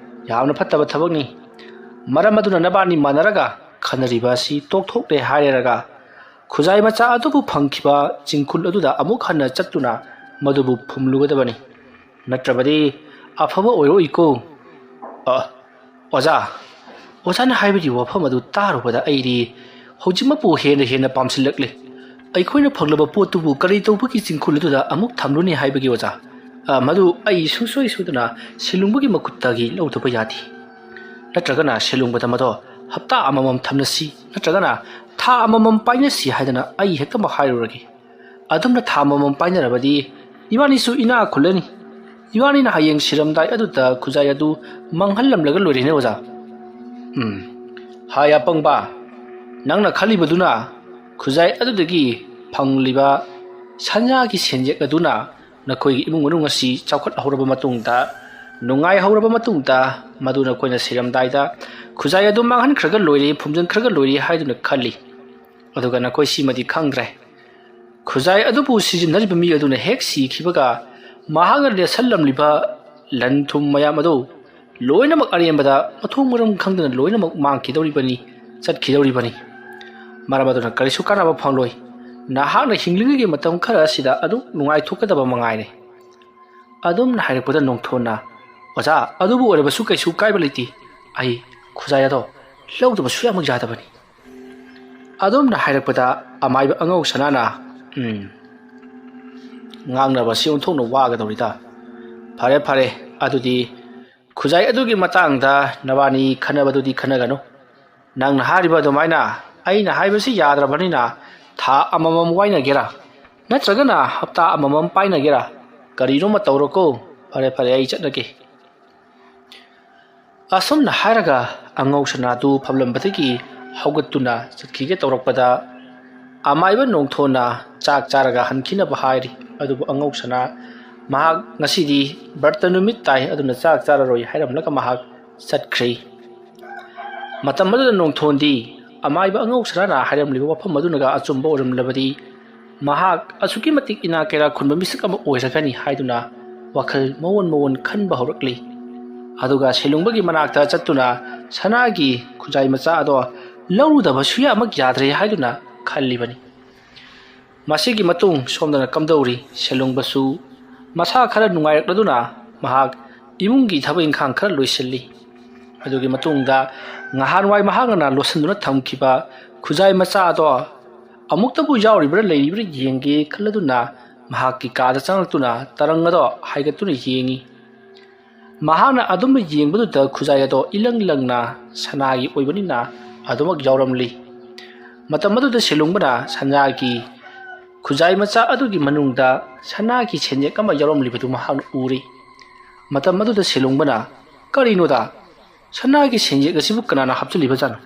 ꯌꯥꯝꯅ ꯐꯠꯇꯕ ꯊꯕꯛꯅꯤ꯫ ꯃꯔꯝ ꯑꯗꯨꯅ ꯅꯕꯥꯅꯤ ꯃꯥꯟꯅꯔꯒ ꯈꯟꯅꯔꯤꯕ ꯑꯁꯤ ꯇꯣꯛꯊꯣꯛꯂꯦ ꯍꯥꯏꯔꯒ ꯈꯨꯖꯥꯏ ꯃꯆꯥ ꯑꯗꯨꯕꯨ ꯐꯪꯈꯤꯕ ꯆꯤꯡꯈꯨꯜ ꯑꯗꯨꯗ ꯑꯃꯨꯛ ꯍꯟꯅ ꯆꯠꯇꯨꯅ ꯃꯗꯨꯕꯨ ꯐꯨꯝꯂꯨꯒꯗꯕꯅꯤ, ꯅꯠꯇ꯭ꯔꯕꯗꯤ ꯑꯐꯕ ꯑꯣꯏꯔꯣꯏꯀꯣ꯫ ꯑꯣꯖꯥ, ꯑꯣꯖꯥꯅ ꯍꯥꯏꯕꯒꯤ ꯋꯥꯐꯝ ꯑꯗꯨ ꯇꯥꯔꯨꯕꯗ ꯑꯩꯗꯤ ꯍꯧꯖꯤꯛꯃꯛꯄꯨ ꯍꯦꯟꯅ ꯄꯥꯝꯁꯤꯜꯂꯛꯂꯦ꯫ ꯑꯩꯈꯣꯏꯅ ꯐꯪꯂꯕ ꯄꯣꯠꯇꯨꯕꯨ ꯀꯔꯤ ꯇꯧꯕꯒꯤ ꯆꯤꯡꯈꯨꯜ ꯑꯗꯨꯗ ꯑꯃꯨꯛ ꯊꯝꯂꯨꯅꯤ ꯍꯥꯏꯕꯒꯤ ꯑꯣꯖꯥ? ꯃꯗꯨ ꯑꯩ ꯁꯨꯡꯁꯣꯏ ꯁꯣꯏꯗꯅ ꯁꯤꯂꯨꯡꯕꯒꯤ ꯃꯈꯨꯠꯇꯒꯤ ꯂꯧꯗꯕ ꯌꯥꯗꯦ꯫ ꯅꯠꯇ꯭ꯔꯒꯅ ꯁꯤꯂꯨꯡꯕꯗ ꯃꯗꯣ ꯍꯞꯇꯥ ꯑꯃꯃꯝ ꯊꯝꯅꯁꯤ, ꯅꯠꯇ꯭ꯔꯒꯅ ꯊꯥ ꯑꯃꯃꯝ ꯄꯥꯏꯅꯁꯤ ꯍꯥꯏꯗꯅ ꯑꯩ ꯍꯦꯛꯇꯃꯛ ꯍꯥꯏꯔꯨꯔꯒꯦ꯫ ꯑꯗꯨꯝꯅ ꯊꯥ ꯑꯃꯃꯝ ꯄꯥꯏꯅꯔꯕꯗꯤ ꯏꯕꯥꯅꯤꯁꯨ ꯏꯅꯥ ꯈꯨꯜꯂꯅꯤ꯫ ꯏꯕꯥꯅꯤꯅ ꯍꯌꯦꯡ ꯁꯤꯔꯝꯗꯥꯏ ꯑꯗꯨꯗ ꯈꯨꯖꯥꯏ ꯑꯗꯨ ꯃꯥꯡꯍꯜꯂꯝꯂꯒ ꯂꯣꯏꯔꯦꯅꯦ ꯑꯣꯖꯥ꯫ ꯍꯥꯏ ꯑꯄꯪꯕ, ꯅꯪꯅ ꯈꯜꯂꯤꯕꯗꯨꯅ ꯈꯨꯖꯥꯏ ꯑꯗꯨꯗꯒꯤ ꯐꯪꯂꯤꯕ ꯁꯅꯥꯒꯤ ꯁꯦꯟꯖꯦꯛ ꯑꯗꯨꯅ ꯅꯈꯣꯏꯒꯤ ꯏꯃꯨꯡ ꯃꯅꯨꯡ ꯑꯁꯤ ꯆꯥꯎꯈꯠꯍꯧꯔꯕ ꯃꯇꯨꯡꯗ, ꯅꯨꯡꯉꯥꯏꯍꯧꯔꯕ ꯃꯇꯨꯡꯗ, ꯃꯗꯨ ꯅꯈꯣꯏꯅ ꯁꯤꯔꯝꯗꯥꯏꯗ ꯈꯨꯖꯥꯏ ꯑꯗꯨ ꯃꯥꯡꯍꯟꯈ꯭ꯔꯒ ꯂꯣꯏꯔꯦ, ꯐꯨꯝꯖꯤꯟꯈ꯭ꯔꯒ ꯂꯣꯏꯔꯦ ꯍꯥꯏꯗꯨꯅ ꯈꯜꯂꯤ꯫ ꯑꯗꯨꯒ ꯅꯈꯣꯏ ꯁꯤꯃꯗꯤ ꯈꯪꯗ꯭ꯔꯦ, ꯈꯨꯖꯥꯏ ꯑꯗꯨꯕꯨ ꯁꯤꯖꯤꯟꯅꯔꯤꯕ ꯃꯤ ꯑꯗꯨꯅ ꯍꯦꯛ ꯁꯤꯈꯤꯕꯒ ꯃꯍꯥꯛꯅ ꯂꯦꯠꯁꯜꯂꯝꯂꯤꯕ ꯂꯟ ꯊꯨꯝ ꯃꯌꯥꯝ ꯑꯗꯨ ꯂꯣꯏꯅꯃꯛ ꯑꯔꯦꯝꯕꯗ ꯃꯊꯣꯡ ꯃꯔꯝ ꯈꯪꯗꯅ ꯂꯣꯏꯅꯃꯛ ꯃꯥꯡꯈꯤꯗꯧꯔꯤꯕꯅꯤ, ꯆꯠꯈꯤꯗꯧꯔꯤꯕꯅꯤ꯫ ꯃꯔꯝ ꯑꯗꯨꯅ ꯀꯔꯤꯁꯨ ꯀꯥꯟꯅꯕ ꯐꯪꯂꯣꯏ꯫ ꯅꯍꯥꯛꯅ ꯍꯤꯡꯂꯤꯉꯩꯒꯤ ꯃꯇꯝ ꯈꯔ ꯑꯁꯤꯗ ꯑꯗꯨꯝ ꯅꯨꯡꯉꯥꯏꯊꯣꯛꯀꯗꯕ ꯃꯉꯥꯏꯔꯦ꯫ ꯑꯗꯨꯝꯅ ꯍꯥꯏꯔꯛꯄꯗ ꯅꯣꯡꯊꯣꯟꯅ, ꯑꯣꯖꯥ, ꯑꯗꯨꯕꯨ ꯑꯣꯏꯔꯕꯁꯨ ꯀꯩꯁꯨ ꯀꯥꯏꯕ ꯂꯩꯇꯦ꯫ ꯑꯩ ꯈꯨꯖꯥꯏ ꯑꯗꯣ ꯂꯧꯗꯕꯁꯨ ꯌꯥꯃꯛ ꯌꯥꯗꯕꯅꯤ꯫ ꯑꯗꯨꯝꯅ ꯍꯥꯏꯔꯛꯄꯗ ꯑꯃꯥꯏꯕ ꯑꯉꯧ ꯁꯅꯥꯅ, ꯉꯥꯡꯅꯕꯁꯤ ꯑꯣꯟꯊꯣꯛꯅ ꯋꯥꯒꯗꯧꯔꯤꯗ꯫ ꯐꯔꯦ ꯐꯔꯦ, ꯑꯗꯨꯗꯤ ꯈꯨꯖꯥꯏ ꯑꯗꯨꯒꯤ ꯃꯇꯥꯡꯗ ꯅꯕꯥꯅꯤ ꯈꯟꯅꯕꯗꯨꯗꯤ ꯈꯟꯅꯒꯅꯨ꯫ ꯅꯪꯅ ꯍꯥꯏꯔꯤꯕ ꯑꯗꯨꯃꯥꯏꯅ ꯑꯩꯅ ꯍꯥꯏꯕꯁꯤ ꯌꯥꯗ꯭ꯔꯕꯅꯤꯅ ꯊꯥ ꯑꯃꯃꯝ ꯋꯥꯏꯅꯒꯦꯔꯥ, ꯅꯠꯇ꯭ꯔꯒꯅ ꯍꯞꯇꯥ ꯑꯃꯃꯝ ꯄꯥꯏꯅꯒꯦꯔꯥ, ꯀꯔꯤꯅꯣꯃ ꯇꯧꯔꯣꯀꯣ꯫ ꯐꯔꯦ ꯐꯔꯦ, ꯑꯩ ꯆꯠꯂꯒꯦ꯫ ꯑꯁꯨꯝꯅ ꯍꯥꯏꯔꯒ ꯑꯉꯧ ꯁꯅꯥꯗꯨ ꯐꯝꯂꯝꯕꯗꯒꯤ ꯍꯧꯒꯠꯇꯨꯅ ꯆꯠꯈꯤꯒꯦ ꯇꯧꯔꯛꯄꯗ ꯑꯃꯥꯏꯕ ꯅꯣꯡꯊꯣꯟꯅ ꯆꯥꯛ ꯆꯥꯔꯒ ꯍꯟꯈꯤꯅꯕ ꯍꯥꯏꯔꯤ꯫ ꯑꯗꯨꯕꯨ ꯑꯉꯧ ꯁꯅꯥ ꯃꯍꯥꯛ ꯉꯁꯤꯗꯤ ꯕ꯭ꯔꯇ ꯅꯨꯃꯤꯠ ꯇꯥꯏ, ꯑꯗꯨꯅ ꯆꯥꯛ ꯆꯥꯔꯔꯣꯏ ꯍꯥꯏꯔꯝꯂꯒ ꯃꯍꯥꯛ ꯆꯠꯈ꯭ꯔꯦ꯫ ꯃꯇꯝ ꯑꯗꯨꯗ ꯅꯣꯡꯊꯣꯟꯗꯤ ꯑꯃꯥꯏꯕ ꯑꯉꯧ ꯁꯅꯥꯅ ꯍꯥꯏꯔꯝꯂꯤꯕ ꯋꯥꯐꯝ ꯑꯗꯨꯅꯒ ꯑꯆꯨꯝꯕ ꯑꯣꯏꯔꯝꯂꯕꯗꯤ ꯃꯍꯥꯛ ꯑꯁꯨꯛꯀꯤ ꯃꯇꯤꯛ ꯏꯅꯥ ꯀꯩꯔꯥ ꯈꯨꯟꯕ ꯃꯤꯁꯛ ꯑꯃ ꯑꯣꯏꯔꯒꯅꯤ ꯍꯥꯏꯗꯨꯅ ꯋꯥꯈꯜ ꯃꯑꯣꯟ ꯈꯟꯕ ꯍꯧꯔꯛꯂꯤ꯫ ꯑꯗꯨꯒ ꯁꯤꯂꯨꯡꯕꯒꯤ ꯃꯅꯥꯛꯇ ꯆꯠꯇꯨꯅ ꯁꯅꯥꯒꯤ ꯈꯨꯖꯥꯏ ꯃꯆꯥ ꯑꯗꯣ ꯂꯧꯔꯨꯗꯕꯁꯨ ꯌꯥꯃꯛ ꯌꯥꯗ꯭ꯔꯦ ꯍꯥꯏꯗꯨꯅ ꯈꯜꯂꯤꯕꯅꯤ꯫ ꯃꯁꯤꯒꯤ ꯃꯇꯨꯡ ꯁꯣꯝꯗꯅ ꯀꯝꯗꯧꯔꯤ? ꯁꯤꯂꯨꯡꯕꯁꯨ ꯃꯁꯥ ꯈꯔ ꯅꯨꯡꯉꯥꯏꯔꯛꯂꯗꯨꯅ ꯃꯍꯥꯛ ꯏꯃꯨꯡꯒꯤ ꯊꯕꯛ ꯏꯪꯈꯥꯡ ꯈꯔ ꯂꯣꯏꯁꯤꯜꯂꯤ꯫ ꯑꯗꯨꯒꯤ ꯃꯇꯨꯡꯗ ꯉꯍꯥꯟꯋꯥꯏ ꯃꯍꯥꯛꯅ ꯂꯣꯠꯁꯤꯟꯗꯨꯅ ꯊꯝꯈꯤꯕ ꯈꯨꯖꯥꯏ ꯃꯆꯥ ꯑꯗꯣ ꯑꯃꯨꯛꯇꯕꯨ ꯌꯥꯎꯔꯤꯕ꯭ꯔꯥ ꯂꯩꯔꯤꯕ꯭ꯔꯥ ꯌꯦꯡꯒꯦ ꯈꯜꯂꯗꯨꯅ ꯃꯍꯥꯛꯀꯤ ꯀꯥꯗ ꯆꯪꯂꯛꯇꯨꯅ ꯇꯔꯪ ꯑꯗꯣ ꯍꯥꯏꯒꯠꯇꯨꯅ ꯌꯦꯡꯉꯤ꯫ ꯃꯍꯥꯛꯅ ꯑꯗꯨꯝꯅ ꯌꯦꯡꯕꯗꯨꯗ ꯈꯨꯖꯥꯏ ꯑꯗꯣ ꯏꯂꯪ ꯂꯪꯅ ꯁꯅꯥꯒꯤ ꯑꯣꯏꯕꯅꯤꯅ ꯑꯗꯨꯃꯛ ꯌꯥꯎꯔꯝꯂꯤ꯫ ꯃꯇꯝ ꯑꯗꯨꯗ ꯁꯤꯂꯨꯡꯕꯅ ꯁꯅꯥꯒꯤ ꯈꯨꯖꯥꯏ ꯃꯆꯥ ꯑꯗꯨꯒꯤ ꯃꯅꯨꯡꯗ ꯁꯅꯥꯒꯤ ꯁꯦꯟꯌꯦꯛ ꯑꯃ ꯌꯥꯎꯔꯝꯂꯤꯕꯗꯨ ꯃꯍꯥꯛꯅ ꯎꯔꯤ꯫ ꯃꯇꯝ ꯑꯗꯨꯗ ꯁꯤꯂꯨꯡꯕꯅ, ꯀꯔꯤꯅꯣꯗ, ꯁꯅꯥꯒꯤ ꯁꯦꯟꯌꯦꯛ ꯑꯁꯤꯕꯨ ꯀꯅꯥꯅ ꯍꯥꯞꯆꯤꯜꯂꯤꯕꯖꯥꯠꯅꯣ?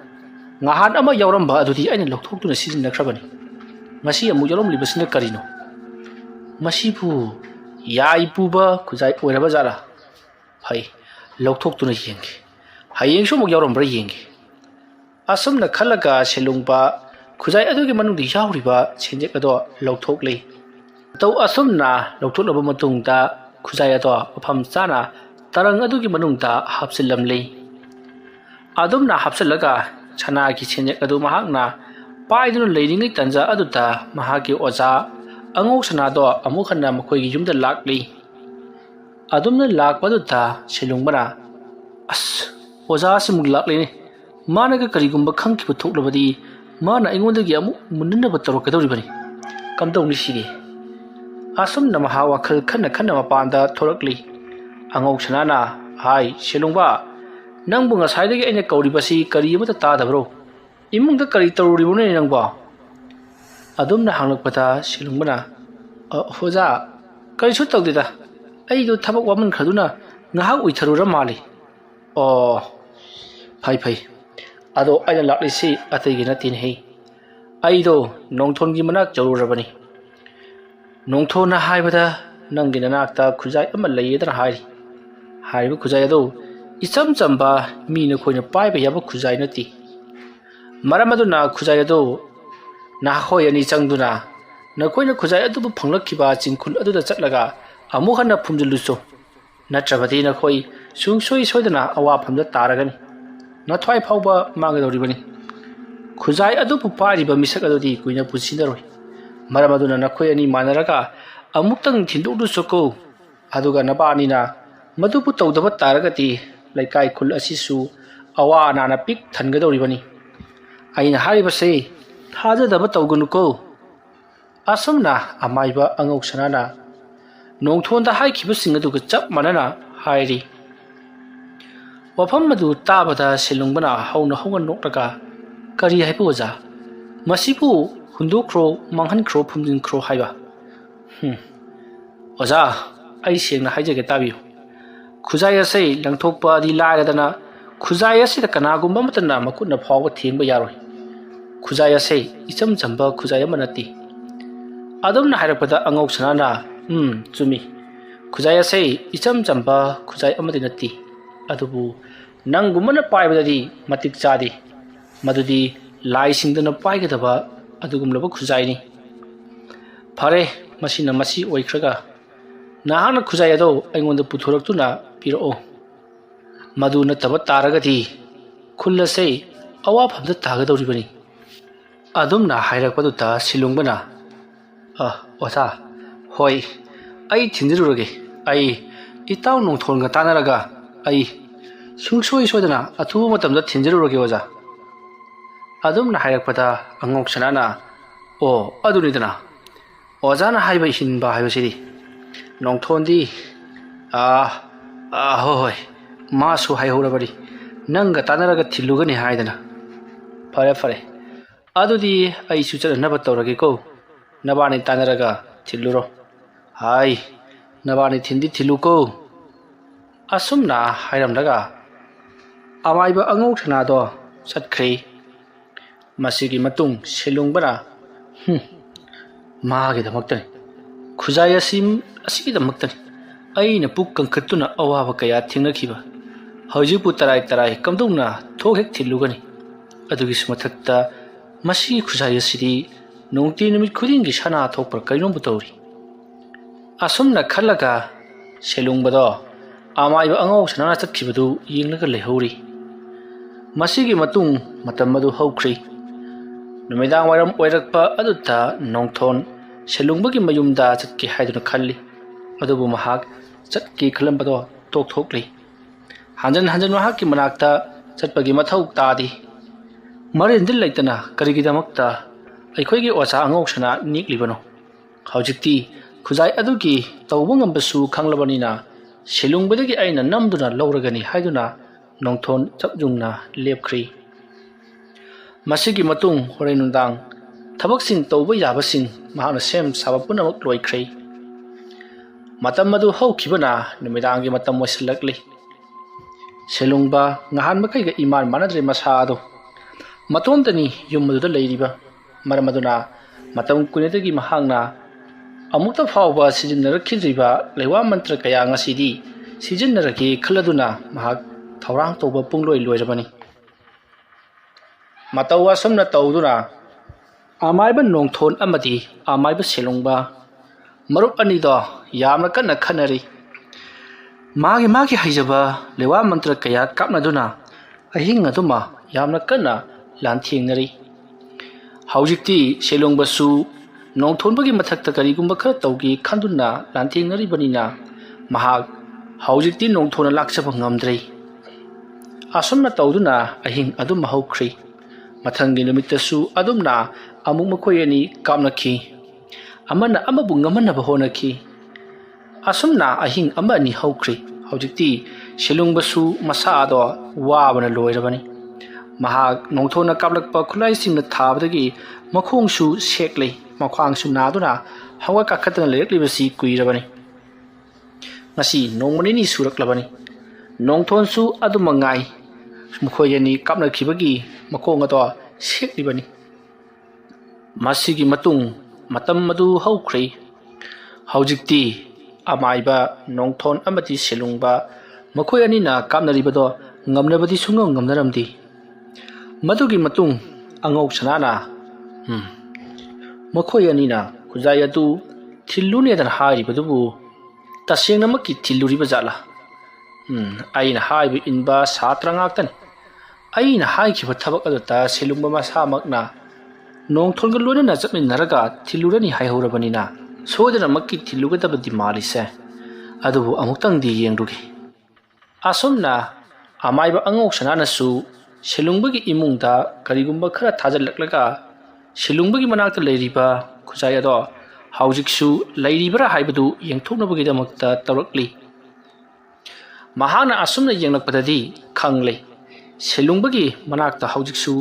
ꯉꯍꯥꯟ ꯑꯃ ꯌꯥꯎꯔꯝꯕ ꯑꯗꯨꯗꯤ ꯑꯩꯅ ꯂꯧꯊꯣꯛꯇꯨꯅ ꯁꯤꯖꯤꯟꯅꯈ꯭ꯔꯕꯅꯤ꯫ ꯉꯁꯤ ꯑꯃꯨꯛ ꯌꯥꯎꯔꯝꯂꯤꯕꯁꯤꯅ ꯀꯔꯤꯅꯣ? ꯃꯁꯤꯕꯨ ꯌꯥꯏ ꯄꯨꯕ ꯈꯨꯖꯥꯏ ꯑꯣꯏꯔꯕ ꯖꯥꯠꯂꯥ? ꯐꯩ, ꯂꯧꯊꯣꯛꯇꯨꯅ ꯌꯦꯡꯒꯦ, ꯍꯌꯦꯡꯁꯨ ꯑꯃꯨꯛ ꯌꯥꯎꯔꯝꯕ꯭ꯔꯥ ꯌꯦꯡꯒꯦ꯫ ꯑꯁꯨꯝꯅ ꯈꯜꯂꯒ ꯁꯤꯂꯨꯡꯕ ꯈꯨꯖꯥꯏ ꯑꯗꯨꯒꯤ ꯃꯅꯨꯡꯗ ꯌꯥꯎꯔꯤꯕ ꯁꯦꯟꯌꯦꯛ ꯑꯗꯣ ꯂꯧꯊꯣꯛꯂꯤ꯫ ꯑꯁꯨꯝꯅ ꯂꯧꯊꯣꯛꯂꯕ ꯃꯇꯨꯡꯗ ꯈꯨꯖꯥꯏ ꯑꯗꯣ ꯃꯐꯝ ꯆꯥꯅ ꯇꯔꯪ ꯑꯗꯨꯒꯤ ꯃꯅꯨꯡꯗ ꯍꯥꯞꯆꯤꯜꯂꯝꯂꯤ꯫ ꯑꯗꯨꯝꯅ ꯍꯥꯞꯆꯤꯜꯂꯒ ꯁꯅꯥꯒꯤ ꯁꯦꯟꯌꯦꯛ ꯑꯗꯨ ꯃꯍꯥꯛꯅ ꯄꯥꯏꯗꯨꯅ ꯂꯩꯔꯤꯉꯩ ꯇꯥꯟꯖꯥ ꯑꯗꯨꯗ ꯃꯍꯥꯛꯀꯤ ꯑꯣꯖꯥ ꯑꯉꯧ ꯁꯅꯥꯗꯣ ꯑꯃꯨꯛ ꯍꯟꯅ ꯃꯈꯣꯏꯒꯤ ꯌꯨꯝꯗ ꯂꯥꯛꯂꯤ꯫ ꯑꯗꯨꯝꯅ ꯂꯥꯛꯄꯗꯨꯗ ꯁꯤꯂꯨꯡꯕꯅ, ꯑꯁ, ꯑꯣꯖꯥ ꯑꯁꯤꯃꯨꯛ ꯂꯥꯛꯂꯦꯅꯦ, ꯃꯥꯅꯒ ꯀꯔꯤꯒꯨꯝꯕ ꯈꯪꯈꯤꯕ ꯊꯣꯛꯂꯕꯗꯤ mana aingonda amu munna bataro kadori bani kamdawni sidi asum na maha wakhal khanna mapanda thorakli angau sanana hai Silungba nangbu ngasaidagi aina kauribasi kari amata tadabro imungda kari taruribone nangba adumna hanglakpata Silungbana hoja karisu tawdeda aido thabak waman khaduna ngahak uitharura mali phai ado aina laklisi ategi na tin hei aido nongthon gi manak jarurabani nongthon na haibada nangi nanakta khujai ama layedana haibu khujai ado icham chamba mi na khoina paiba yaba khujai nati maramadu na khujai ado na khoi ani changduna na khoina khujai adu phanglakhiba chingkhul adu da chatlaga amu hana phumjuluso natrabadi na khoi sungsoi soidana awa phamda taragani na thwai phauba magadoribani khujai adu pupariba misak adu di kuina pusindaroi maramadu na khoi ani manaraga amuktang thindudu soko aduga nabani na madupu tawdaba taragati laikai khul asisu awa nana pik thangadoribani aina haribase thajadaba tawgunuko asumna amaiba angau sanana nongthonda haikhibasinga duga chap manana hairi wafam madu tabada Silungbana hauna nokraga kari haibu oja masibu hundukro manghankro phumjinkro haiba oja ai sengna haijage tabiyo khujai ase langthokpa di lairadana khujai ase da kanagumba matana makutna phawba thengba yaroi khujai ase icham chamba khujai amanati adumna hairakpada angau sanana chumi khujai ase icham chamba khujai amadi nati adubu nangumana paibadadi matik chadi madudi lai singdana paigadaba adugumlaba khujai ni phare masina masi oikhraga nahana khujai ado aingonda puthoraktuna piro madu nataba taragati khullase awa phamda tagadoribani adumna hairakpaduta Silungbana osa hoi ai thindirurage ai itaw nongthonga tanaraga ai sungsoi soidana athu matamda thindirurage oja adumna hairakpada angok sanana adunidana ojana haiba hinba haibasidi nongthondi hoi masu haihorabari nanga tanaraga thilugani haidana fare adudi ai suchana tawrage ko nabani tanaraga thiluro hai nabani thindi thiluko asumna hairamdaga amaiba angau sanado satkhri masigi matung Silungbana magi damaktani khujai asigi damaktani aina puk kankhatuna awaba kaya thingakhiba haujipu tarai kamdungna thokhek thilugani adugi sumathakta masi khujai asidi nongti numit khudingi sana thokpar kainom butawri asumna khalaga Silungbado amaiba angau sanana chatkibadu yinglaga lehori masigi matung matam madu haukhri numidang waram oirakpa aduta nongthon Silungbagi mayumda chatki haiduna khalli adubu mahak chatki khalambado tokthokli hanjan mahakki manakta chatpagi mathau tadi marindil laitana karigidamakta aikhoigi ocha angau sana niklibano haujikti khujai adugi tawbangambasu khanglabanina Silungbadagi aina namduna lawragani haiduna nongthon chapjungna lepkhri masigi matung horai nundang thabaksing tawba yabasing mahana sem saba punamak loikhri matam madu haukhibana numidangi matam oisalakli Silungba ngahan makaiga iman manadre masa ado matondani yummaduda leiriba maramaduna matam kunedagi mahangna amukta phawba sijinnarakhidriba leiwa mantra kaya ngasidi sijinnaraki khaladuna mahak thaurang tawba pungloi loirabani matawa samna tawduna amaiba nongthon amadi amaiba Silungba marup anido yamna kanna khanari magi haijaba lewa mantra kaya kapnaduna ahing aduma yamna kanna lanthingnari haujikti Silungbasu nongthonbagi mathakta karigumba khara tawgi khanduna lanthingnari banina mahak haujikti nongthona laksaba ngamdrei asumna tawduna ahing aduma haukhri Mathanggi numittasu adumna amuk makhoi ani kapnakhi amana amabu ngamanaba honakhi asumna ahing ama ni haukhri haujikti silungbasu masado wabana loirabani mahak nongthona kaplakpa khulai singna thabadagi makhongsu seklei makhwangsu naduna hawa kakhatana lereklibasi kuirabani ngasi nongmani suraklabani nongthonsu adumangai makhoi ani kapnakhibagi makhong ado seklibani masigi matung matam madu haukhri haujikti amaiba nongthon amati silungba makhoi anina kapnaribado ngamnabadi sungam ngamnaramdi madugi matung angau sanana makhoi anina khujai adu thillune dan haribadubu tasengna makki thilluriba jala aina haibu inba satrangaktan aina haikhiba thabak adata silungba masamakna nongthonga loinana chapminaraga thillurani haihurabanina sodana makki thillugadabadi malise adubu amuktangdi yengrugi asumna amaiba angok sanana su silungbagi imungda karigumba khara thajalaklaga silungbagi manakta leiriba khujai ado haujiksu leiribara haibadu yengthoknabagi damakta tawrakli mahana asumna yenglakpadadi khangle silungbagi manakta haujiksu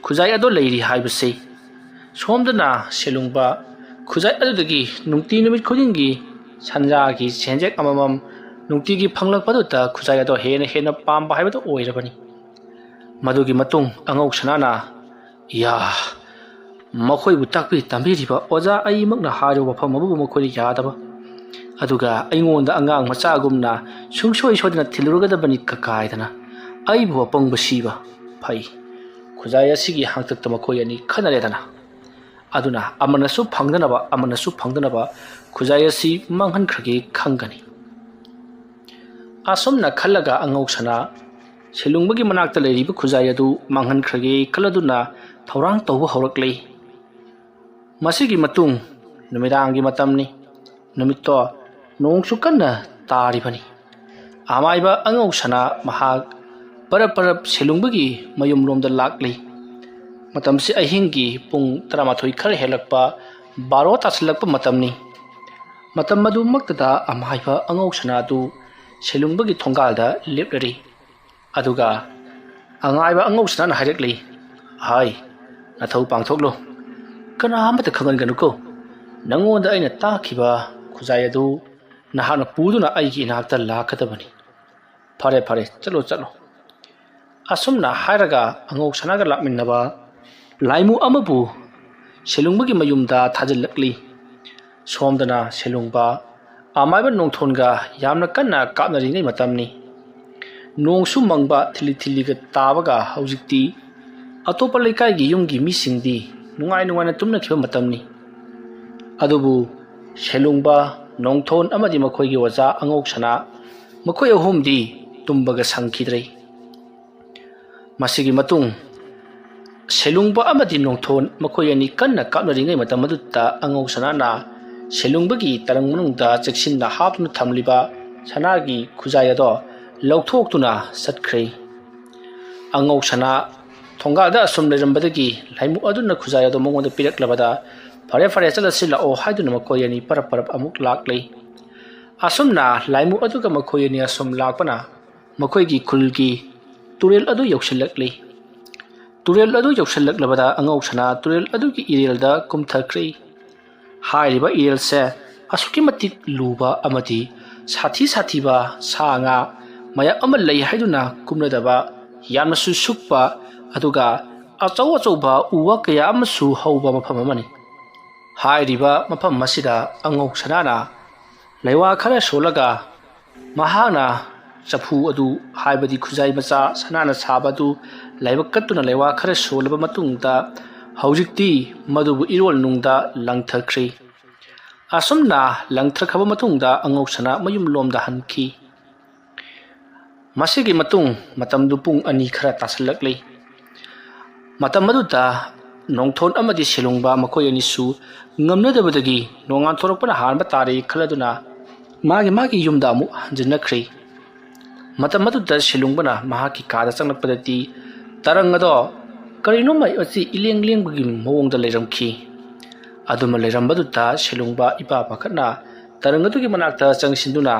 khujai ado leiri haibase somdana silungba khujai adudagi nungti numit khudingi sanjagi senjek amamam nungtigi phanglakpaduta khujai ado hena pamba haibadu oirabani madugi matung angau sanana ya makhoi butakpi tambiriba oja ai makna haro wafam abu makhoi yadaba aduga aingonda angang machagumna sungsoi sodina thilurugadabani kakaidana ai bu pangba siba phai khujai asigi hangtakta makhoi ani khanaredana aduna amanasu phangdanaba khujai asi manghan khage khangani asomna khallaga angau sana silungbagi manakta leiriba khujai adu manghan khage khaladuna thorang tawba horaklei masigi matung numidangi matamni numitto nongsu kanna taribani amaiba angau sana mahak parap silungbagi mayumlomda laklei matamsi ahingi pung 13 khar helakpa 12 taslakpa matamni matam madu maktada amaiba angau sana du silungbagi thongalda leplari aduga angaiba angau sana harekli hai nathau pangthoklo kana amata khangan ganuko nangonda aina takhiba khujai adu nahana puduna aigi inakta lakadabani fare chalo asumna hairaga angau sanaga lakminnaba laimu amabu silungbagi mayumda thajallakli somdana silungba amaiba nongthonga yamna kanna kapnari ngai matamni nongsu mangba thiliga tabaga haujikti atopa leikai gi yumgi misingdi nungaina tumna khiba matamni adubu silungba nongthon amadi makhoi gi waja angok sana makhoi ahumdi tumbaga sangkhidrei masigi matung silungba amadi nongthon makhoi ani kanna kapnari ngai matam madutta angok sana na silungbagi tarang manungda cheksinna hapnu thamliba sanagi khujai ado lauthokhtuna satkhre angok sana thongalda asum lerambadagi laimu aduna khujai ado mongonda piraklabada fare chalasila o haiduna makhoi ani parap amuk laklei asumna laimu aduga makhoi ani asum lakpana makhoi gi khulgi turel adu yaushallakli turel adu yaushallaklavada angau sana turel adu ki irelda kumthakri hairiba irel se asuki matik luba amati sathi ba sanga maya amal lei haiduna kumladaba yamasu sukpa aduga achau ba uwa kaya amasu hauba mafam amani hairiba mafam masida angau sanana leiwa khara solaga mahana chapu adu haibadi khujai macha sanana sabadu laibak katuna leiwa khara solaba matungda haujikti madubu irol nungda langthakri asumna langthakaba matungda angau sana mayum lomda hanki masigi matung matamdu pung ani khara tasalakli matam maduta nongthon amadi silungba makhoi ani su ngamnadabadagi nongan thorakpana hanba tare khaladuna magi yumda mu hanjinakri matam maduta silungbana mahaki kada changlakpadati tarangado ꯀꯔꯤꯅꯣꯃ ꯑꯁꯤ ꯏꯂꯦꯡ ꯂꯦꯡꯕꯒꯤ ꯃꯑꯣꯡꯗ ꯂꯩꯔꯝꯈꯤ ꯑꯗꯨꯃ ꯂꯩꯔꯝꯕꯗꯨꯗ ꯁꯦꯂꯨꯡꯕ ꯏꯄꯥ ꯄꯥꯈꯠꯅ ꯇꯔꯪ ꯑꯗꯨꯒꯤ ꯃꯅꯥꯛꯇ ꯆꯪꯁꯤꯟꯗꯨꯅ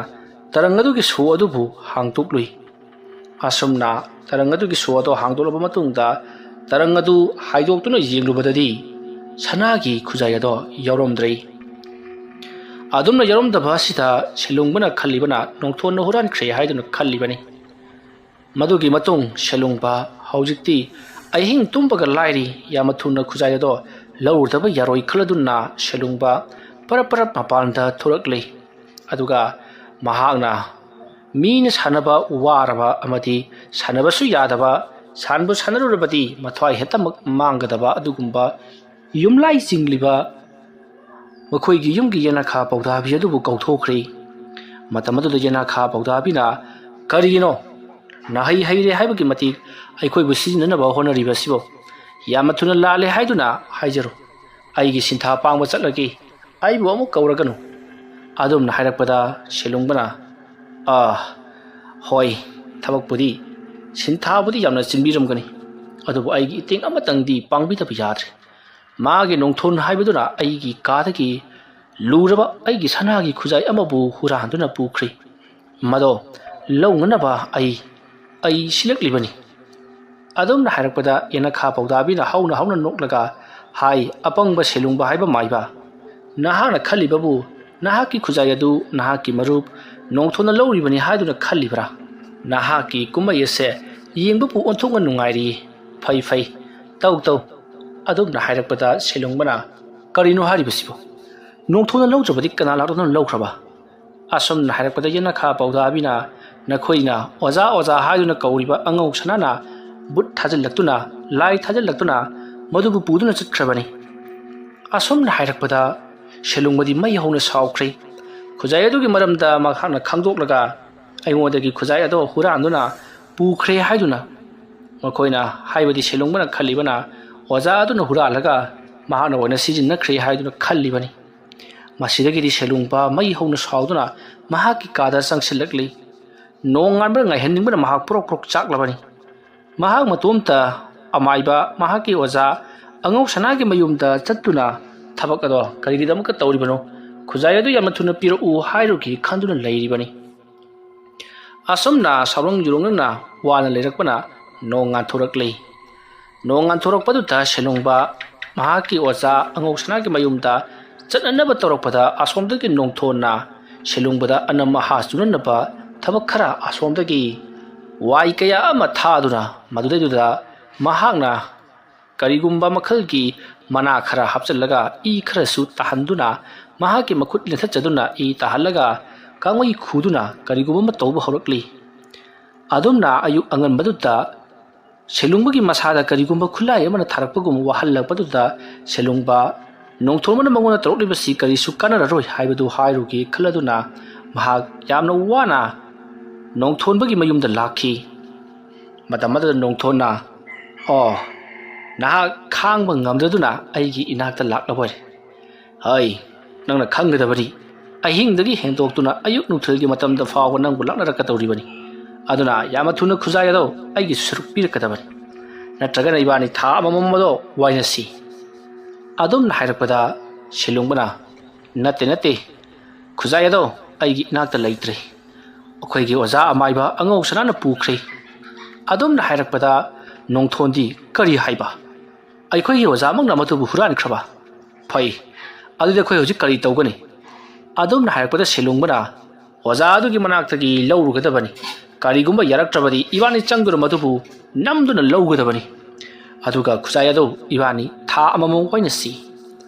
ꯇꯔꯪ ꯑꯗꯨꯒꯤ ꯁꯣ ꯑꯗꯨꯕꯨ ꯍꯥꯡꯗꯣꯛꯂꯨꯏ ꯑꯁꯨꯝꯅ ꯇꯔꯪ ꯑꯗꯨꯒꯤ ꯁꯣ ꯑꯗꯨ ꯍꯥꯡꯗꯣꯛꯂꯕ ꯃꯇꯨꯡꯗ ꯇꯔꯪ ꯑꯗꯨ ꯍꯥꯏꯗꯣꯛꯇꯨꯅ ꯌꯦꯡꯂꯨꯕꯗꯗꯤ ꯁꯅꯥꯒꯤ ꯈꯨꯖꯥꯏ ꯑꯗꯣ ꯌꯥꯎꯔꯝꯗ꯭ꯔꯦ ꯑꯗꯨꯝꯅ ꯌꯥꯎꯔꯝꯗꯕ ꯑꯁꯤꯗ ꯁꯦꯂꯨꯡꯕꯅ ꯈꯜꯂꯤꯕꯅ ꯅꯣꯡꯊꯣꯟꯅ ꯍꯨꯔꯥꯟꯈ꯭ꯔꯦ ꯍꯥꯏꯗꯨꯅ ꯈꯜꯂꯤꯕꯅꯤ ꯃꯗꯨꯒꯤ ꯃꯇꯨꯡ ꯁꯦꯂꯨꯡꯕ ꯍꯧꯖꯤꯛꯇꯤ ꯑꯍꯤꯡ ꯇꯨꯝꯕꯒ ꯂꯥꯏꯔꯤ ꯌꯥꯝꯅ ꯊꯨꯅ ꯈꯨꯖꯥꯏ ꯑꯗꯣ ꯂꯧꯔꯨꯗꯕ ꯌꯥꯔꯣꯏ ꯈꯜꯂꯗꯨꯅ ꯁꯦꯂꯨꯡꯕ ꯄꯔꯞ ꯄꯔꯞ ꯃꯄꯥꯟꯗ ꯊꯣꯔꯛꯂꯤ ꯑꯗꯨꯒ ꯃꯍꯥꯛꯅ ꯃꯤꯅ ꯁꯥꯟꯅꯕ ꯋꯥꯔꯕ ꯑꯃꯗꯤ ꯁꯥꯟꯅꯕꯁꯨ ꯌꯥꯗꯕ ꯁꯥꯟꯕꯨ ꯁꯥꯟꯅꯔꯨꯔꯕꯗꯤ ꯃꯊ꯭ꯋꯥꯏ ꯍꯦꯛꯇꯃꯛ ꯃꯥꯡꯒꯗꯕ ꯑꯗꯨꯒꯨꯝꯕ ꯌꯨꯝꯂꯥꯏ ꯆꯤꯡꯂꯤꯕ ꯃꯈꯣꯏꯒꯤ ꯌꯨꯝꯒꯤ ꯌꯦꯅꯈꯥ ꯄꯧꯗꯥꯕꯤ ꯑꯗꯨꯕꯨ ꯀꯧꯊꯣꯛꯈ꯭ꯔꯤ ꯃꯇꯝ ꯑꯗꯨꯗ ꯌꯦꯅꯈꯥ ꯄꯧꯗꯥꯕꯤꯅ ꯀꯔꯤꯒꯤꯅꯣ ꯅꯥꯍꯩ ꯍꯩꯔꯦ ꯍꯥꯏꯕꯒꯤ ꯃꯇꯤꯛ ꯑꯩꯈꯣꯏꯕꯨ ꯁꯤꯖꯤꯟꯅꯅꯕ ꯍꯣꯠꯅꯔꯤꯕꯁꯤꯕꯨ ꯌꯥꯝꯅ ꯊꯨꯅ ꯂꯥꯜꯂꯦ ꯍꯥꯏꯗꯨꯅ ꯍꯥꯏꯖꯔꯣ ꯑꯩꯒꯤ ꯁꯤꯟꯊꯥ ꯄꯥꯡꯕ ꯆꯠꯂꯒꯦ ꯑꯩꯕꯨ ꯑꯃꯨꯛ ꯀꯧꯔꯒꯅꯨ ꯑꯗꯨꯝꯅ ꯍꯥꯏꯔꯛꯄꯗ ꯁꯦꯂꯨꯡꯕꯅ ꯍꯣꯏ ꯊꯕꯛꯄꯨꯗꯤ ꯁꯤꯟꯊꯥꯕꯨꯗꯤ ꯌꯥꯝꯅ ꯆꯤꯟꯕꯤꯔꯝꯒꯅꯤ ꯑꯗꯨꯕꯨ ꯑꯩꯒꯤ ꯏꯇꯦꯡ ꯑꯃꯇꯪꯗꯤ ꯄꯥꯡꯕꯤꯗꯕ ꯌꯥꯗ꯭ꯔꯦ ꯃꯥꯒꯤ ꯅꯣꯡꯊꯣꯟ ꯍꯥꯏꯕꯗꯨꯅ ꯑꯩꯒꯤ ꯀꯥꯗꯒꯤ ꯂꯨꯔꯕ ꯑꯩꯒꯤ ꯁꯅꯥꯒꯤ ꯈꯨꯖꯥꯏ ꯑꯃꯕꯨ ꯍꯨꯔꯥꯟꯗꯨꯅ ꯄꯨꯈ꯭ꯔꯤ ꯃꯗꯣ ꯂꯧꯅꯅꯕ ꯑꯩ ꯁꯤꯜꯂꯛꯂꯤꯕꯅꯤ ꯑꯗꯨꯝꯅ ꯍꯥꯏꯔꯛꯄꯗ ꯌꯦꯅꯈꯥ ꯄꯧꯗꯥꯕꯤꯅ ꯍꯧꯅ ꯍꯧꯅ ꯅꯣꯛꯂꯒ ꯍꯥꯏ ꯑꯄꯪꯕ ꯁꯦꯂꯨꯡꯕ ꯍꯥꯏꯕ ꯃꯥꯏꯕ ꯅꯍꯥꯛꯅ ꯈꯜꯂꯤꯕꯕꯨ ꯅꯍꯥꯛꯀꯤ ꯈꯨꯖꯥꯏ ꯑꯗꯨ ꯅꯍꯥꯛꯀꯤ ꯃꯔꯨꯞ ꯅꯣꯡꯊꯣꯟꯅ ꯂꯧꯔꯤꯕꯅꯤ ꯍꯥꯏꯗꯨꯅ ꯈꯜꯂꯤꯕ꯭ꯔꯥ ꯅꯍꯥꯛꯀꯤ ꯀꯨꯝꯍꯩ ꯑꯁꯦ ꯌꯦꯡꯕꯕꯨ ꯑꯣꯟꯊꯣꯛꯅ ꯅꯨꯡꯉꯥꯏꯔꯤ ꯐꯩ ꯇꯧ ꯑꯗꯨꯝꯅ ꯍꯥꯏꯔꯛꯄꯗ ꯁꯦꯂꯨꯡꯕꯅ ꯀꯔꯤꯅꯣ ꯍꯥꯏꯔꯤꯕꯁꯤꯕꯨ ꯅꯣꯡꯊꯣꯟꯅ ꯂꯧꯗ꯭ꯔꯕꯗꯤ ꯀꯅꯥ ꯂꯥꯛꯇꯨꯅ ꯂꯧꯈ꯭ꯔꯕ ꯑꯁꯨꯝꯅ ꯍꯥꯏꯔꯛꯄꯗ ꯌꯦꯅꯈꯥ ꯄꯧꯗꯥꯕꯤꯅ ꯅꯈꯣꯏꯅ ꯑꯣꯖꯥ ꯍꯥꯏꯗꯨꯅ ꯀꯧꯔꯤꯕ ꯑꯉꯧ ꯁꯅꯥꯅ ꯕꯨꯠ ꯊꯥꯖꯤꯜꯂꯛꯇꯨꯅ ꯂꯥꯏ ꯊꯥꯖꯤꯜꯂꯛꯇꯨꯅ ꯃꯗꯨꯕꯨ ꯄꯨꯗꯨꯅ ꯆꯠꯈ꯭ꯔꯕꯅꯤ ꯑꯁꯨꯝꯅ ꯍꯥꯏꯔꯛꯄꯗ ꯁꯦꯂꯨꯡꯕꯗꯤ ꯃꯩ ꯍꯧꯅ ꯁꯥꯎꯈ꯭ꯔꯦ ꯈꯨꯖꯥꯏ ꯑꯗꯨꯒꯤ ꯃꯔꯝꯗ ꯃꯍꯥꯛꯅ ꯈꯪꯗꯣꯛꯂꯒ ꯑꯩꯉꯣꯟꯗꯒꯤ ꯈꯨꯖꯥꯏ ꯑꯗꯣ ꯍꯨꯔꯥꯟꯗꯨꯅ ꯄꯨꯈ꯭ꯔꯦ ꯍꯥꯏꯗꯨꯅ ꯃꯈꯣꯏꯅ ꯍꯥꯏꯕꯗꯤ ꯁꯦꯂꯨꯡꯕꯅ ꯈꯜꯂꯤꯕꯅ ꯑꯣꯖꯥ ꯑꯗꯨꯅ ꯍꯨꯔꯥꯜꯂꯒ ꯃꯍꯥꯛꯅ ꯑꯣꯏꯅ ꯁꯤꯖꯤꯟꯅꯈ꯭ꯔꯦ ꯍꯥꯏꯗꯨꯅ ꯈꯜꯂꯤꯕꯅꯤ ꯃꯁꯤꯗꯒꯤꯗꯤ ꯁꯦꯂꯨꯡꯕ ꯃꯩ ꯍꯧꯅ ꯁꯥꯎꯗꯨꯅ ꯃꯍꯥꯛꯀꯤ ꯀꯥꯗ ꯆꯪꯁꯤꯜꯂꯛꯂꯤ ꯅꯣꯡꯉꯥꯟꯕ ꯉꯥꯏꯍꯟꯅꯤꯡꯕꯅ ꯃꯍꯥꯛ ꯄ꯭ꯔꯣꯛ ꯆꯥꯛꯂꯕꯅꯤ ꯃꯍꯥꯛ ꯃꯇꯣꯝꯇ ꯑꯃꯥꯏꯕ ꯃꯍꯥꯛꯀꯤ ꯑꯣꯖꯥ ꯑꯉꯧ ꯁꯅꯥꯒꯤ ꯃꯌꯨꯝꯗ ꯆꯠꯇꯨꯅ ꯊꯕꯛ ꯑꯗꯣ ꯀꯔꯤꯒꯤꯗꯃꯛꯇ ꯇꯧꯔꯤꯕꯅꯣ ꯈꯨꯖꯥꯏ ꯑꯗꯨ ꯌꯥꯝꯅ ꯊꯨꯅ ꯄꯤꯔꯛꯎ ꯍꯥꯏꯔꯨꯈꯤ ꯈꯟꯗꯨꯅ ꯂꯩꯔꯤꯕꯅꯤ ꯑꯁꯨꯝꯅ ꯁꯥꯎꯔꯪ ꯌꯨꯔꯪꯅ ꯋꯥꯅ ꯂꯩꯔꯛꯄꯅ ꯅꯣꯡ ꯉꯥꯟꯊꯣꯔꯛꯂꯤ ꯅꯣꯡ ꯉꯥꯟꯊꯣꯔꯛꯄꯗꯨꯗ ꯁꯦꯂꯨꯡꯕ ꯃꯍꯥꯛꯀꯤ ꯑꯣꯖꯥ ꯑꯉꯧ ꯁꯅꯥꯒꯤ ꯃꯌꯨꯝꯗ ꯆꯠꯅꯅꯕ ꯇꯧꯔꯛꯄꯗ ꯑꯁꯣꯝꯗꯒꯤ ꯅꯣꯡꯊꯣꯟꯅ ꯁꯦꯂꯨꯡꯕꯗ ꯑꯅꯝ ꯑꯍꯥ ꯆꯨꯅꯅꯕ ꯊꯕꯛ ꯈꯔ ꯑꯁꯣꯝꯗꯒꯤ ꯋꯥꯏ ꯀꯌꯥ ꯑꯃ ꯊꯥꯗꯨꯅ ꯃꯗꯨꯗꯩꯗꯨꯗ ꯃꯍꯥꯛꯅ ꯀꯔꯤꯒꯨꯝꯕ ꯃꯈꯜꯒꯤ ꯃꯅꯥ ꯈꯔ ꯍꯥꯞꯆꯤꯜꯂꯒ ꯏ ꯈꯔꯁꯨ ꯇꯥꯍꯟꯗꯨꯅ ꯃꯍꯥꯛꯀꯤ ꯃꯈꯨꯠ ꯂꯦꯟꯊꯠꯆꯗꯨꯅ ꯏ ꯇꯥꯍꯜꯂꯒ ꯀꯥꯡꯃꯩ ꯈꯨꯗꯨꯅ ꯀꯔꯤꯒꯨꯝꯕ ꯑꯃ ꯇꯧꯕ ꯍꯧꯔꯛꯂꯤ ꯑꯗꯨꯝꯅ ꯑꯌꯨꯛ ꯑꯉꯟꯕꯗꯨꯗ ꯁꯦꯂꯨꯡꯕꯒꯤ ꯃꯁꯥꯗ ꯀꯔꯤꯒꯨꯝꯕ ꯈꯨꯠꯂꯥꯏ ꯑꯃꯅ ꯊꯥꯔꯛꯄꯒꯨꯝ ꯋꯥꯍꯜꯂꯛꯄꯗꯨꯗ ꯁꯦꯂꯨꯡꯕ ꯅꯣꯡꯊꯣꯟꯕꯅ ꯃꯉꯣꯟꯗ ꯇꯧꯔꯛꯂꯤꯕꯁꯤ ꯀꯔꯤꯁꯨ ꯀꯥꯟꯅꯔꯔꯣꯏ ꯍꯥꯏꯕꯗꯨ ꯍꯥꯏꯔꯨꯒꯦ ꯈꯜꯂꯗꯨꯅ ꯃꯍꯥꯛ ꯌꯥꯝꯅ ꯋꯥꯅ ꯅꯣꯡꯊꯣꯟꯕꯒꯤ ꯃꯌꯨꯝꯗ ꯂꯥꯛꯈꯤ ꯃꯇꯝ ꯑꯗꯨꯗ ꯅꯣꯡꯊꯣꯟꯅ ꯅꯍꯥꯛ ꯈꯥꯡꯕ ꯉꯝꯗꯗꯨꯅ ꯑꯩꯒꯤ ꯏꯅꯥꯛꯇ ꯂꯥꯛꯂꯕꯣꯏ ꯍꯩ ꯅꯪꯅ ꯈꯪꯒꯗꯕꯅꯤ ꯑꯍꯤꯡꯗꯒꯤ ꯍꯦꯟꯗꯣꯛꯇꯨꯅ ꯑꯌꯨꯛ ꯅꯨꯡꯊꯤꯜꯒꯤ ꯃꯇꯝꯗ ꯐꯥꯎꯕ ꯅꯪꯕꯨ ꯂꯥꯛꯅꯔꯛꯀꯗꯧꯔꯤꯕꯅꯤ ꯑꯗꯨꯅ ꯌꯥꯝꯅ ꯊꯨꯅ ꯈꯨꯖꯥꯏ ꯑꯗꯣ ꯑꯩꯒꯤꯁꯨ ꯁꯔꯨꯛ ꯄꯤꯔꯛꯀꯗꯕꯅꯤ ꯅꯠꯇ꯭ꯔꯒꯅ ꯏꯕꯥꯅꯤ ꯊꯥ ꯑꯃꯃꯝ ꯑꯗꯣ ꯋꯥꯏꯅꯁꯤ ꯑꯗꯨꯝꯅ ꯍꯥꯏꯔꯛꯄꯗ ꯁꯦꯂꯨꯡꯕꯅ ꯅꯠꯇꯦ ꯈꯨꯖꯥꯏ ꯑꯗꯣ ꯑꯩꯒꯤ ꯏꯅꯥꯛꯇ ꯂꯩꯇ꯭ꯔꯦ ꯑꯩꯈꯣꯏꯒꯤ ꯑꯣꯖꯥ ꯑꯃꯥꯏꯕ ꯑꯉꯧ ꯁꯅꯥꯅ ꯄꯨꯈ꯭ꯔꯦ ꯑꯗꯨꯝꯅ ꯍꯥꯏꯔꯛꯄꯗ ꯅꯣꯡꯊꯣꯟꯗꯤ ꯀꯔꯤ ꯍꯥꯏꯕ ꯑꯩꯈꯣꯏꯒꯤ ꯑꯣꯖꯥꯃꯛꯅ ꯃꯗꯨꯕꯨ ꯍꯨꯔꯥꯟꯈ꯭ꯔꯕ ꯐꯩ ꯑꯗꯨꯗꯤ ꯑꯩꯈꯣꯏ ꯍꯧꯖꯤꯛ ꯀꯔꯤ ꯇꯧꯒꯅꯤ ꯑꯗꯨꯝꯅ ꯍꯥꯏꯔꯛꯄꯗ ꯁꯦꯂꯨꯡꯕꯅ ꯑꯣꯖꯥ ꯑꯗꯨꯒꯤ ꯃꯅꯥꯛꯇꯒꯤ ꯂꯧꯔꯨꯒꯗꯕꯅꯤ ꯀꯔꯤꯒꯨꯝꯕ ꯌꯥꯔꯛꯇ꯭ꯔꯕꯗꯤ ꯏꯕꯥꯅꯤ ꯆꯪꯗꯨꯅ ꯃꯗꯨꯕꯨ ꯅꯝꯗꯨꯅ ꯂꯧꯒꯗꯕꯅꯤ ꯑꯗꯨꯒ ꯈꯨꯖꯥꯏ ꯑꯗꯨ ꯏꯕꯥꯅꯤ ꯊꯥ ꯑꯃꯃꯝ ꯋꯥꯏꯅꯁꯤ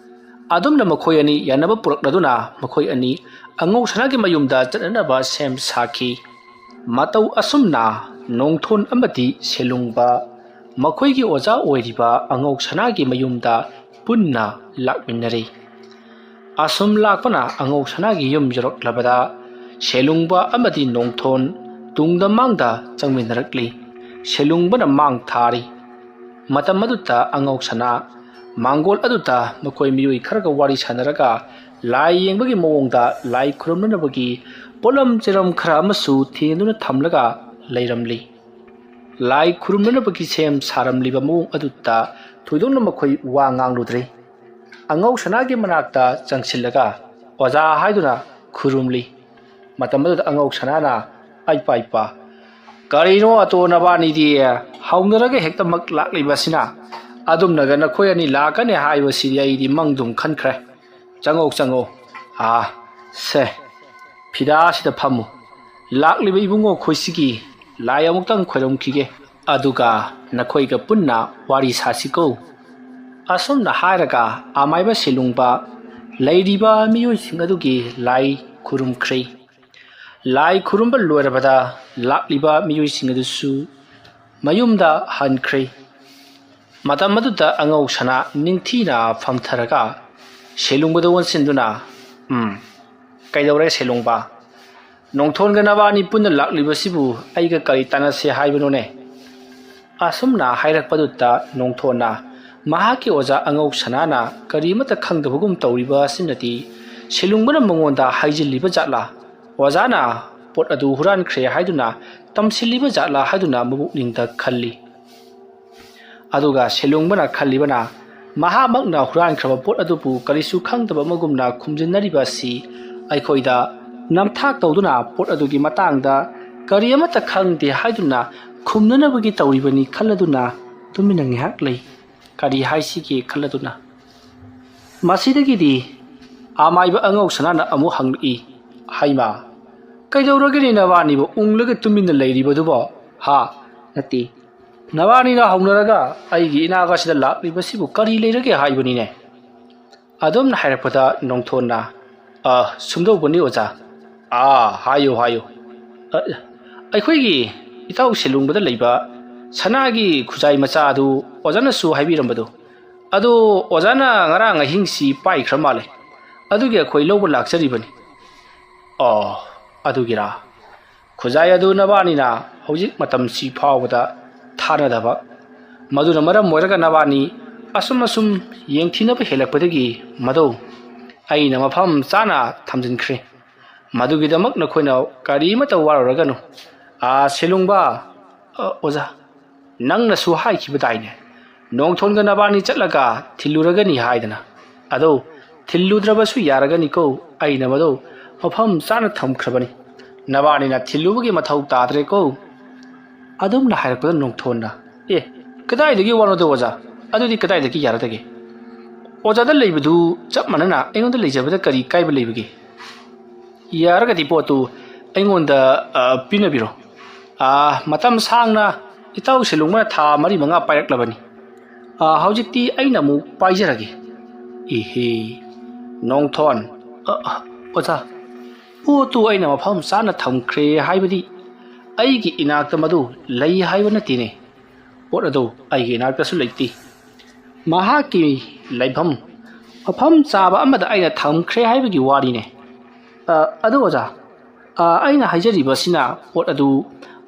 ꯑꯗꯨꯝꯅ ꯃꯈꯣꯏ ꯑꯅꯤ ꯌꯥꯅꯕ ꯄꯨꯔꯛꯂꯗꯨꯅ ꯃꯈꯣꯏ ꯑꯅꯤ ꯑꯉꯧ ꯁꯅꯥꯒꯤ ꯃꯌꯨꯝꯗ ꯆꯠꯅꯅꯕ ꯁꯦꯝ ꯁꯥꯈꯤ ꯃꯇꯧ ꯑꯁꯨꯝꯅ ꯅꯣꯡꯊꯣꯟ ꯑꯃꯗꯤ ꯁꯦꯂꯨꯡꯕ ꯃꯈꯣꯏꯒꯤ ꯑꯣꯖꯥ ꯑꯣꯏꯔꯤꯕ ꯑꯉꯧ ꯁꯅꯥꯒꯤ ꯃꯌꯨꯝꯗ ꯄꯨꯟꯅ ꯂꯥꯛꯃꯤꯟꯅꯔꯤ ꯑꯁꯨꯝ ꯂꯥꯛꯄꯅ ꯑꯉꯧ ꯁꯅꯥꯒꯤ ꯌꯨꯝ ꯌꯧꯔꯛꯂꯕꯗ ꯁꯦꯂꯨꯡꯕ ꯑꯃꯗꯤ ꯅꯣꯡꯊꯣꯟ ꯇꯨꯡꯗ ꯃꯥꯡꯗ ꯆꯪꯃꯤꯟꯅꯔꯛꯂꯤ ꯁꯦꯂꯨꯡꯕꯅ ꯃꯥꯡ ꯊꯥꯔꯤ ꯃꯇꯝ ꯑꯗꯨꯗ ꯑꯉꯧ ꯁꯅꯥ ꯃꯥꯡꯒꯣꯜ ꯑꯗꯨꯗ ꯃꯈꯣꯏ ꯃꯤꯑꯣꯏ ꯈꯔꯒ ꯋꯥꯔꯤ ꯁꯥꯟꯅꯔꯒ ꯂꯥꯏ ꯌꯦꯡꯕꯒꯤ ꯃꯑꯣꯡꯗ ꯂꯥꯏ ꯈꯨꯔꯨꯝꯅꯅꯕꯒꯤ ꯄꯣꯠꯂꯝ ꯆꯩꯔꯝ ꯈꯔ ꯑꯃꯁꯨ ꯊꯦꯡꯗꯨꯅ ꯊꯝꯂꯒ ꯂꯩꯔꯝꯂꯤ lai khurumnanabagi sem saramliba mawong aduta thoidongna makhoi wa ngangludre angau sanagi manakta changsillaga oja haiduna khurumli matamadu angau sanana aipa karino ato nabani di haunaraga hekta mak lakliba sina adum naga nakhoi ani lakane haiba siriai di mangdum khankhre chango se phida sida phamu lakliba ibungo khoisigi lai amuktang khoirom khige aduga nakhoi ga punna wari sasiko asum na hairaga amaiba silungba leiriba miyoi singadugi lai khurum khrei lai khurumba loirabada lakliba miyoi singadusu mayumda hankrei matamaduda angau sana ningthina famtharaga selungbada wonsinduna kaidawre selungba nongthon ga nabani punna lakliba sibu aiga kari tanase haibunone asumna hairakpadutta nongthona mahaki oja angau sanana karimata khangdabugum tawriba sinati selungbana mangonda haijiliba jatla ojana pot adu huran khre haiduna tamsiliba jatla haiduna mabukningda khalli aduga selungbana khallibana mahamakna huran khraba pot adubu karisu khangdaba magumna khumjinnariba si aikhoida namthak tawduna pot adugi matangda kariyamata khangde haiduna khumnanabagi tawribani khalladuna tumina ngihak lei kari haisigi khalladuna masidagidi amaiba angau sanana amu hangli haima kaidawragini nabani bo unglaga tumina leiribadubo ha nati nabani na haunaraga aigi inaga sida laklibasibu kari leirage haibani ne adom na hairapada nongthona sumdobani oja hayo aikhoigi itaw selungbada leiba sanagi khujai macha adu ojana su haibirambadu adu ojana ngarang ahingsi pai khramale adugi akhoi lobo lakcharibani adugira khujai adu nabani na hojik matam si phawada thanadaba maduna maram moiraga nabani asum yengthinaba helakpadagi mado aina mafam chana thamjinkhre madugidamak nakhoina kari mata wararaganu selungba oza nangna su haikibadaine nongthonga nabani chatlaga thilluragani haidana ado thilludrabasu yaragani ko aina mado mafam chana thamkhrabani nabani na thillubugi mathau tadre ko adum na hairpada nongthonna kadai dagi wanodo oza adudi kadai dagi yaradagi oza da leibadu chap manana engonda leijabada kari kaiba leibagi yaragati potu engonda pinabiro matam sangna itaw selungma tha mari manga pairak-labani haujikti aina mu paijarage nongthon oza potu aina mafam sana thamkhre haibadi aigi inakta madu lei haiba natine pot adu aigi inakta su leiti mahaki laibham mafam chaba amada aina thamkhre haibagi wari ne adu oza aina haijariba sina pot adu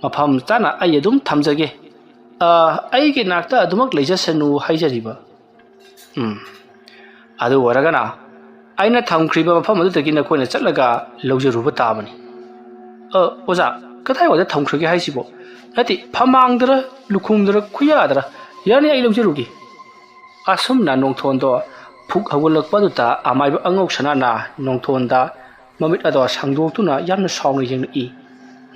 mafam chana ai adum thamjage aigi nakta adumak leijasanu haijariba adu waragana aina thamkhriba mafam adu tagi na koina chatlaga lawjaruba tabani oza kadai wada thamkhrage haisibo nati phamangdra lukhungdra khuyadra yani ai lawjarugi asumna nongthondo phuk hawalakpaduta amaiba angok sanana nongthonda mamit ado sangdoktuna yamna sawngri jengni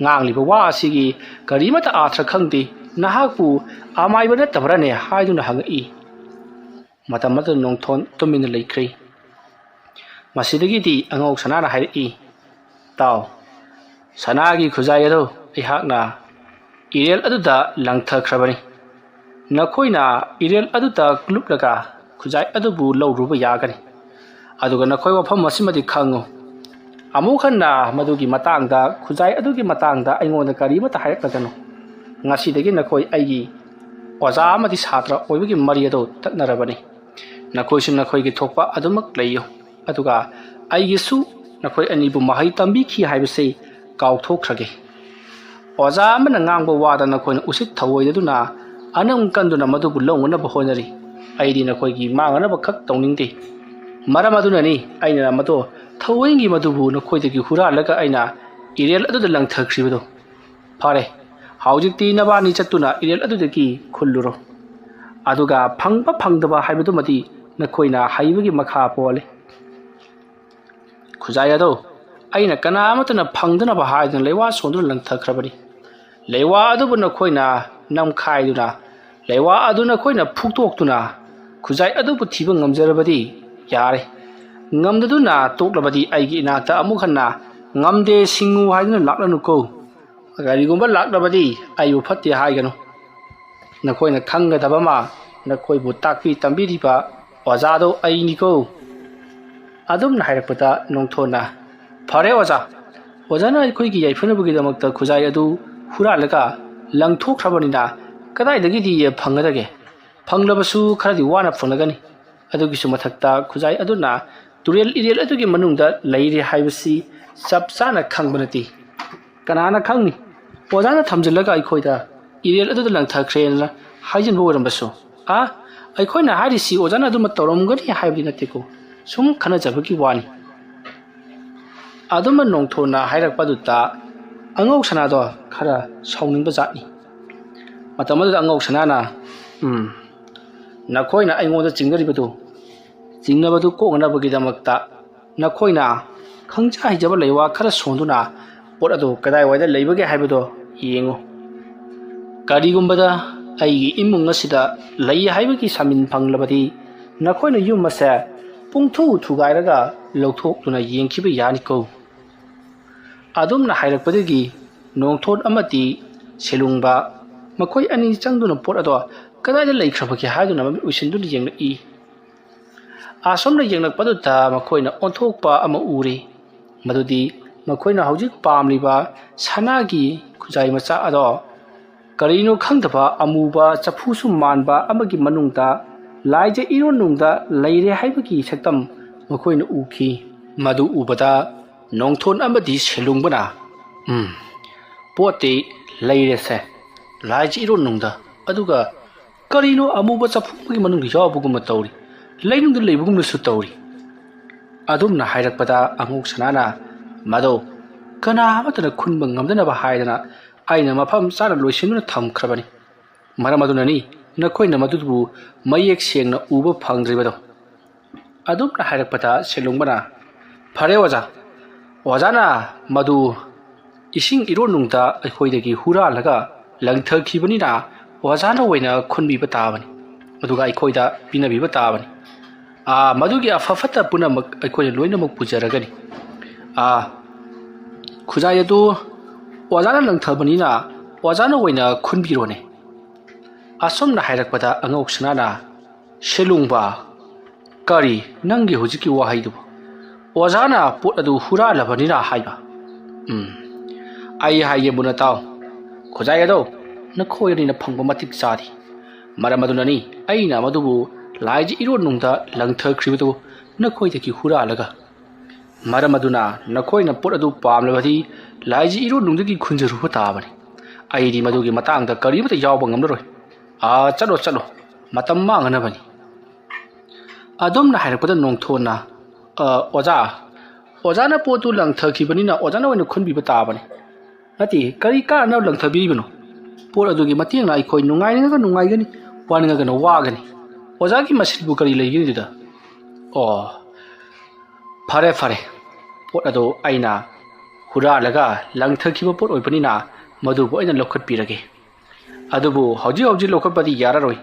ngangliba wa asigi karimata athra khangdi nahaku amaiba natabrane haiduna hangi matamata nongthon tumina leikhri masidagi di angok sanana hairi taw sanagi khujai ado ihakna irel aduda langthakhrabani nakhoina irel aduda kluplaga khujai adubu lawruba yagani aduga nakhoi wafam masimadi khango amukhanna madugi matangda khujai adugi matangda aingonda karimata hairakagano ngasidagi nakhoi aigi oja amadi satra oibagi mari ado taknarabani nakhoisu nakhoigi thokpa adumak leiyo aduga aigi su nakhoi anibu mahai tambi khi haibase kauthokrage oja amana ngangba wada nakhoina usit thawoidaduna anam kanduna madubu longna bahonari aidi nakhoigi mangana bakhak tawningde maramaduna ni aina mato thawingi madubu nakhoidagi huralaga aina irel aduda langthakribado phare ꯍꯧꯖꯤꯛꯇꯤ ꯅꯕꯥꯅꯤ ꯆꯠꯇꯨꯅ ꯏꯔꯦꯜ ꯑꯗꯨꯗꯒꯤ ꯈꯨꯜꯂꯨꯔꯣ ꯑꯗꯨꯒ ꯐꯪꯕ ꯐꯪꯗꯕ ꯍꯥꯏꯕꯗꯨꯃꯗꯤ ꯅꯈꯣꯏꯅ ꯍꯩꯕꯒꯤ ꯃꯈꯥ ꯄꯣꯜꯂꯤ ꯈꯨꯖꯥꯏ ꯑꯗꯣ ꯑꯩꯅ ꯀꯅꯥ ꯑꯃꯠꯇꯅ ꯐꯪꯗꯅꯕ ꯍꯥꯏꯗꯨꯅ ꯂꯩꯋꯥ ꯁꯣꯟꯗꯨꯅ ꯂꯪꯊꯈ꯭ꯔꯕꯅꯤ ꯂꯩꯋꯥ ꯑꯗꯨꯕꯨ नखोइना नमखाइदुना लेवा अदु नखोइना फुक्तोक्तुना खुजाइ अदुबु थिबा ngamjarabadi यारे ngamदुना तोक्लबदी आइगी इनाक्ता अमुक हन्ना ngamदे सिंगु हाइदुना लाक्लनुको गारिगुम्बा लाक्लबदी आइबु फत्ते हाइगनु नखोइना खंगदबमा नखोइबु ताक्पि तंबिरिबा ओजादो आइनिको अदुमना हाइरकपदा नोंथोना फरे ओजा ओजाना अखोइगी याइफनबुगिदमक्ता खुजाइ अदु हुरालगा लंथोख्रबनिना कदाइदगिदि फंगदगे फंगलबसु खरदि वाना फंगगनि अदुगिसु मथक्ता खुजाइ अदुना तुरेल इरेल अदुगी मनुंगदा लैरे हाइबसि सबसाना खंगबनति कनाना खंगनि ओजाना थमजलगा अखोइदा इरेल अदुदा लंथख्रेना हाइजनबो ओरमबसु आ अखोइना हारिसि ओजाना अदुमा तौरमगनि हाइबदि नतेको सुम खनजबगी वानि अदुमा नोंथोना हाइरकपदुता अंगौ सनादो खरा साउनिंबा जातनि मतमदुदा अंगौ सनाना नखोइना अइंगोदा चिंगरिबदु चिंगनबदु कोंगनबगिदमक्ता नखोइना खंजा हिजबा लैवा खरा सोंदुना पोट अदु कदाइ वाइदा लैबगे हाइबदो येंगो करिगुम्बदा अइगी इमुंग असिदा लै हाइबगी सामिन फंगलबदी नखोइना युम मसे पुंथु थुगाइरगा लौथोक्तुना येंखिबा यानिको अदुमना हाइरकपदगी नोंथोन अमति सेलुंगबा मखोइ अनि चंगदुना पोट अदो कदाइदा लैख्रबगे हाइदुना ममि उसिन्दुना येंगलई आसोमना येंगलकपदुता मखोइना ओंथोकपा अमा उरे मदुदि मखोइना हौजिक पामलिबा सनागी खुजाइ मचा अदो करिनो खंगदबा अमुबा चफुसु मानबा अमगी मनुंगदा लाइजे इरोनुंगदा लैरे हाइबगी सक्तम मखोइना उखी मदु उबदा नोंथोन अमदि सेलुंगबना पोते लैरेसे लाइजे इरोनुंगदा अदुगा करिनो अमुबा चफुगी मनुंग यावबुगुम तौरी लैनुंगदा लैबुगुमसु तौरी अदुमना हाइरकपदा अंगुक सनाना मदो कना अमतना खुनबा ngamदनबा हाइदना आइना मफम चाना लोइसिनुना थमख्रबनि मरम अदुननि नखोइना मदुबु मयेक सेंगना उबा फंद्रिबदो अदुमना हाइरकपदा सेलुंगबना फरे ओजा ओजाना मदु इसिंग इरोनुंगदा अखोइदगी हुरालगा लंथखिबनिना ओजाना वइना खुनबिबा ताबनि अदुगा अखोइदा पिनबिबा ताबनि मदुगी अफफता पुनमक अखोइ लोइनमक पुजरगनि खुजाइ अदु ओजाना लंथबनिना ओजाना वइना खुनबिरोने असोमना हाइरकपदा अंगौक सनाना सेलुंगबा करी नंगी हुजिकी वाहाइदुबो ओजाना पोट अदु हुरालबनिना हाइबा आई हाइये बुनताव खुजाइ अदो नखोइनिना फंगबा मतिक चादी मरम अदुननि अइना मदुबु लाइजे इरोनुंगदा लंथख्रिबदु नखोइदगी हुरालगा मरम अदुना नखोइना पोट अदु पामलबदि लाइजे इरोनुंगदगी खुंजरुबा ताबनि अइदि मदुगी मतांगदा करिबता यावबा ngamलरोय चलो चलो मतम मांगनबनि अदुमना हाइरकपदा नोंथोना ओजा ओजाना पोतु लंथखिबनिना ओजाना वइना खुनबिबा ताबनि नति करी काना लंथबिबनो पोट अदुगी मतेंगना अखोइ नुंगाइनगा नुंगाइगनि वानिंगा वागनि ओजागी मसिलबु करी लैगिनि दुदा ओ फरे फरे पोट अदो आइना हुरालगा लंथखिबा पोट ओइबनिना मदुबु आइना लौखटपिरगे अदुबु हौजी हौजी लौखटपदि यारारोय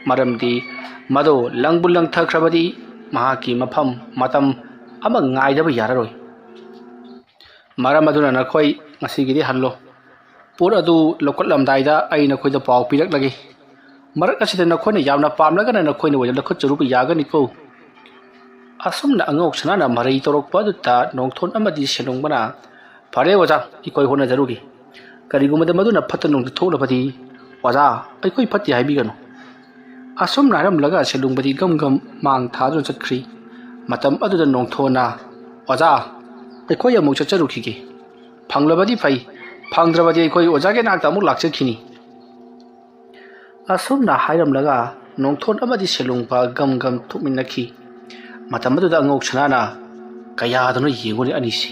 मरमदि मदो लंगबु लंथख्रबदि महाकी मफम मतम अमा ngaidaba यारारोय मरम अदुना नखोइ ngasiगिदि हल्लो पोट अदु लौखटलमदाइदा आइ नखोइदा पाउ पिरकलगे मरक असिदा नखोइना यामना पामलगना नखोइना वइना लौखटचरुबा यागनिको असुमना अंगौक सनाना मरै तोरकपदुता नोंथोन अमदि सेलुंगबना फरे ओजा इकोइ होनजरुगी करिगुमदा मदुना फत्तनुंगदि थोलबदि ओजा अखोइ फत्ति हाइबिगनु असोम नारमलगा सेलुंगबदि गम गम मांग थादुन चतख्री मतम अदुदा नोंथोना ओजा अखोइ अमुक चचरुखिगे फंगलबदि फै फंद्रबदि अखोइ ओजागे नाक्ता अमुक लाक्चखिनि असोम ना हाइरमलगा नोंथोन अमदि सेलुंगबा गम गम थुमिनखि मतम अदुदा अंगौक सनाना कयादनो येंगोनि अनिसि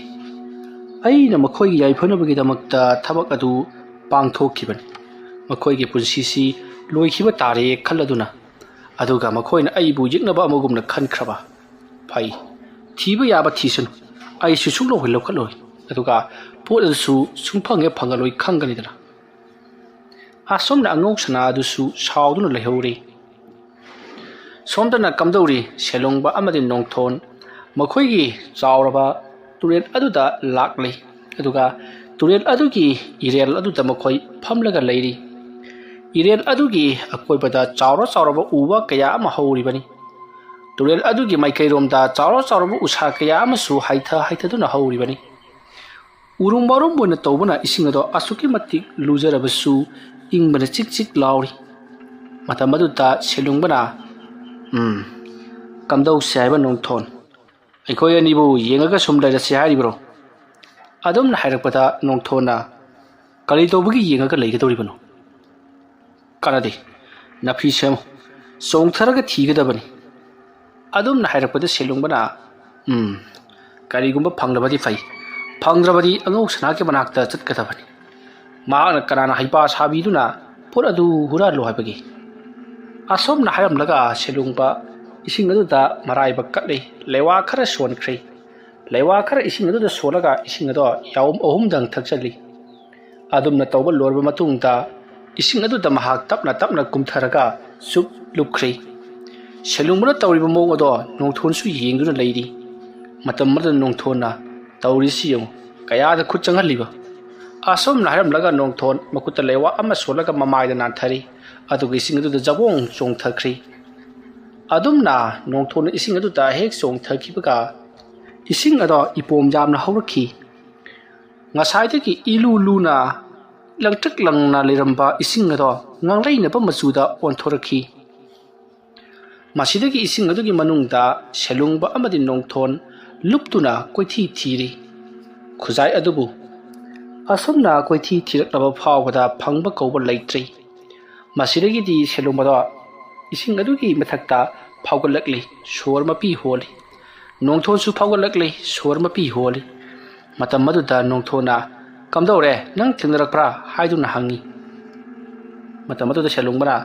अइना मखोइगी याइफनबगिदमक्ता थबक अदु पांगथोखिबनि ꯃꯈꯣꯏꯒꯤ ꯄꯨꯟꯁꯤꯁꯤ ꯂꯣꯏꯈꯤꯕ ꯇꯥꯔꯦ ꯈꯜꯂꯗꯨꯅ ꯑꯗꯨꯒ ꯃꯈꯣꯏꯅ ꯑꯩꯕꯨ ꯌꯦꯛꯅꯕ ꯑꯃꯒꯨꯝꯅ ꯈꯟꯈ꯭ꯔꯕ ꯐꯩ ꯊꯤꯕ ꯌꯥꯕ ꯊꯤꯁꯅꯨ ꯑꯩꯁꯨ ꯁꯨꯡꯂꯧ ꯂꯧꯈꯠꯂꯣꯏ ꯑꯗꯨꯒ ꯄꯣꯠ ꯑꯗꯨꯁꯨ ꯁꯨꯡꯐꯪ ꯍꯦꯛ ꯐꯪꯉꯂꯣꯏ ꯈꯪꯒꯅꯤꯗꯅ ꯑꯁꯣꯝꯅ ꯑꯉꯧ ꯁꯅꯥ ꯑꯗꯨꯁꯨ ꯁꯥꯎꯗꯨꯅ ꯂꯩꯍꯧꯔꯤ ꯁꯣꯝꯗꯅ ꯀꯝꯗꯧꯔꯤ ꯁꯦꯂꯣꯡꯕ ꯑꯃꯗꯤ ꯅꯣꯡꯊꯣꯟ ꯃꯈꯣꯏꯒꯤ ꯆꯥꯎꯔꯕ ꯇꯨꯔꯦꯜ ꯑꯗꯨꯗ ꯂꯥꯛꯂꯤ ꯑꯗꯨꯒ ꯇꯨꯔꯦꯜ ꯑꯗꯨꯒꯤ ꯏꯔꯦꯜ ꯑꯗꯨꯗ ꯃꯈꯣꯏ ꯐꯝꯂꯒ ꯂꯩꯔꯤ ꯏꯔꯦꯜ ꯑꯗꯨꯒꯤ ꯑꯀꯣꯏꯕꯗ ꯆꯥꯎꯔꯕ ꯎ ꯀꯌꯥ ꯑꯃ ꯍꯧꯔꯤꯕꯅꯤ ꯇꯨꯔꯦꯜ ꯑꯗꯨꯒꯤ ꯃꯥꯏꯀꯩꯔꯣꯝꯗ ꯆꯥꯎꯔꯕ ꯎꯁꯥ ꯀꯌꯥ ꯑꯃꯁꯨ ꯍꯩꯊꯗꯨꯅ ꯍꯧꯔꯤꯕꯅꯤ ꯎꯔꯨꯝ ꯋꯥꯔꯨꯝ ꯑꯣꯏꯅ ꯇꯧꯕꯅ ꯏꯁꯤꯡ ꯑꯗꯣ ꯑꯁꯨꯛꯀꯤ ꯃꯇꯤꯛ ꯂꯨꯖꯔꯕꯁꯨ ꯏꯪꯕꯅ ꯆꯤꯛ ꯆꯤꯛ ꯂꯥꯎꯔꯤ ꯃꯇꯝ ꯑꯗꯨꯗ ꯁꯦꯂꯨꯡꯕꯅ ꯀꯝꯗꯧꯁꯦ ꯍꯥꯏꯕ ꯅꯣꯡꯊꯣꯟ ꯑꯩꯈꯣꯏ ꯑꯅꯤꯕꯨ ꯌꯦꯡꯉꯒ ꯁꯨꯝ ꯂꯩꯔꯁꯤ ꯍꯥꯏꯔꯤꯕ꯭ꯔꯣ ꯑꯗꯨꯝꯅ ꯍꯥꯏꯔꯛꯄꯗ ꯅꯣꯡꯊꯣꯟꯅ ꯀꯔꯤ ꯇꯧꯕꯒꯤ ꯌꯦꯡꯉꯒ ꯂꯩꯒꯗꯧꯔꯤꯕꯅꯣ ꯀꯥꯟꯅꯗꯦ ꯅꯥꯐꯤ ꯁꯦꯝꯃꯨ ꯆꯣꯡꯊꯔꯒ ꯊꯤꯒꯗꯕꯅꯤ ꯑꯗꯨꯝꯅ ꯍꯥꯏꯔꯛꯄꯗ ꯁꯦꯂꯨꯡꯕꯅ ꯀꯔꯤꯒꯨꯝꯕ ꯐꯪꯂꯕꯗꯤ ꯐꯩ ꯐꯪꯗ꯭ꯔꯕꯗꯤ ꯑꯉꯧ ꯁꯅꯥꯒꯤ ꯃꯅꯥꯛꯇ ꯆꯠꯀꯗꯕꯅꯤ ꯃꯍꯥꯛꯅ ꯀꯅꯥꯅ ꯍꯩꯄꯥ ꯁꯥꯕꯤꯗꯨꯅ ꯄꯣꯠ ꯑꯗꯨ ꯍꯨꯔꯥꯜꯂꯨ ꯍꯥꯏꯕꯒꯦ ꯑꯁꯣꯝꯅ ꯍꯥꯏꯔꯝꯂꯒ ꯁꯦꯂꯨꯡꯕ ꯏꯁꯤꯡ ꯑꯗꯨꯗ ꯃꯔꯥꯏꯕꯛ ꯀꯠꯂꯤ ꯂꯩꯋꯥ ꯈꯔ ꯁꯣꯟꯈ꯭ꯔꯦ ꯂꯩꯋꯥ ꯈꯔ ꯏꯁꯤꯡ ꯑꯗꯨꯗ ꯁꯣꯜꯂꯒ ꯏꯁꯤꯡ ꯑꯗꯣ ꯌꯥꯎꯝ ꯑꯍꯨꯝꯗꯪ ꯊꯛꯆꯜꯂꯤ ꯑꯗꯨꯝꯅ ꯇꯧꯕ ꯂꯣꯏꯔꯕ ꯃꯇꯨꯡꯗ ꯏꯁꯤꯡ ꯑꯗꯨꯗ ꯃꯍꯥꯛ ꯇꯞꯅ ꯀꯨꯝꯊꯔꯒ ꯆꯨꯞ ꯂꯨꯞꯈ꯭ꯔꯦ ꯁꯦꯂꯨꯡꯕꯅ ꯇꯧꯔꯤꯕ ꯃꯑꯣꯡ ꯑꯗꯣ ꯅꯣꯡꯊꯣꯟꯁꯨ ꯌꯦꯡꯗꯨꯅ ꯂꯩꯔꯤ ꯃꯇꯝ ꯑꯗꯨꯗ ꯅꯣꯡꯊꯣꯟꯅ ꯇꯧꯔꯤꯁꯤ ꯌꯦꯡꯉꯨ ꯀꯌꯥꯗ ꯈꯨꯠ ꯆꯪꯍꯜꯂꯤꯕ ꯑꯁꯣꯝꯅ ꯍꯥꯏꯔꯝꯂꯒ ꯅꯣꯡꯊꯣꯟ ꯃꯈꯨꯠꯇ ꯂꯩꯋꯥ ꯑꯃ ꯁꯣꯜꯂꯒ ꯃꯃꯥꯏꯗ ꯅꯥꯟꯊꯔꯤ ꯑꯗꯨꯒ ꯏꯁꯤꯡ ꯑꯗꯨꯗ ꯖꯕꯣꯡ ꯆꯣꯡꯊꯈ꯭ꯔꯤ ꯑꯗꯨꯝꯅ ꯅꯣꯡꯊꯣꯟꯅ ꯏꯁꯤꯡ ꯑꯗꯨꯗ ꯍꯦꯛ ꯆꯣꯡꯊꯈꯤꯕꯒ ꯏꯁꯤꯡ ꯑꯗꯣ ꯏꯄꯣꯝ ꯌꯥꯝꯅ ꯍꯧꯔꯛꯈꯤ ꯉꯁꯥꯏꯗꯒꯤ ꯏꯂꯨ ꯂꯨꯅ ꯂꯪꯇ꯭ꯔꯤꯛ ꯂꯪꯅ ꯂꯩꯔꯝꯕ ꯏꯁꯤꯡ ꯑꯗꯣ ꯉꯥꯡꯂꯩꯅꯕ ꯃꯆꯨꯗ ꯑꯣꯟꯊꯣꯔꯛꯈꯤ ꯃꯁꯤꯗꯒꯤ ꯏꯁꯤꯡ ꯑꯗꯨꯒꯤ ꯃꯅꯨꯡꯗ ꯁꯦꯂꯨꯡꯕ ꯑꯃꯗꯤ ꯅꯣꯡꯊꯣꯟ ꯂꯨꯞꯇꯨꯅ ꯀꯣꯏꯊꯤ ꯊꯤꯔꯤ ꯈꯨꯖꯥꯏ ꯑꯗꯨꯕꯨ ꯑꯁꯨꯝꯅ ꯀꯣꯏꯊꯤ ꯊꯤꯔꯛꯂꯕ ꯐꯥꯎꯕꯗ ꯐꯪꯕ ꯀꯧꯕ ꯂꯩꯇ꯭ꯔꯤ ꯃꯁꯤꯗꯒꯤꯗꯤ ꯁꯦꯂꯨꯡꯕꯗꯣ ꯏꯁꯤꯡ ꯑꯗꯨꯒꯤ ꯃꯊꯛꯇ ꯐꯥꯎꯒꯠꯂꯛꯂꯤ ꯁꯣꯔ ꯃꯄꯤ ꯍꯣꯜꯂꯤ ꯅꯣꯡꯊꯣꯟꯁꯨ ꯐꯥꯎꯒꯠꯂꯛꯂꯤ ꯁꯣꯔ ꯃꯄꯤ ꯍꯣꯜꯂꯤ ꯃꯇꯝ ꯑꯗꯨꯗ ꯅꯣꯡꯊꯣꯟꯅ ꯀꯝꯗꯧꯔꯦ ꯅꯪ ꯊꯦꯡꯅꯔꯛꯄ꯭ꯔꯥ ꯍꯥꯏꯗꯨꯅ ꯍꯪꯉꯤ ꯃꯇꯝ ꯑꯗꯨꯗ ꯁꯦꯂꯨꯡꯕꯅ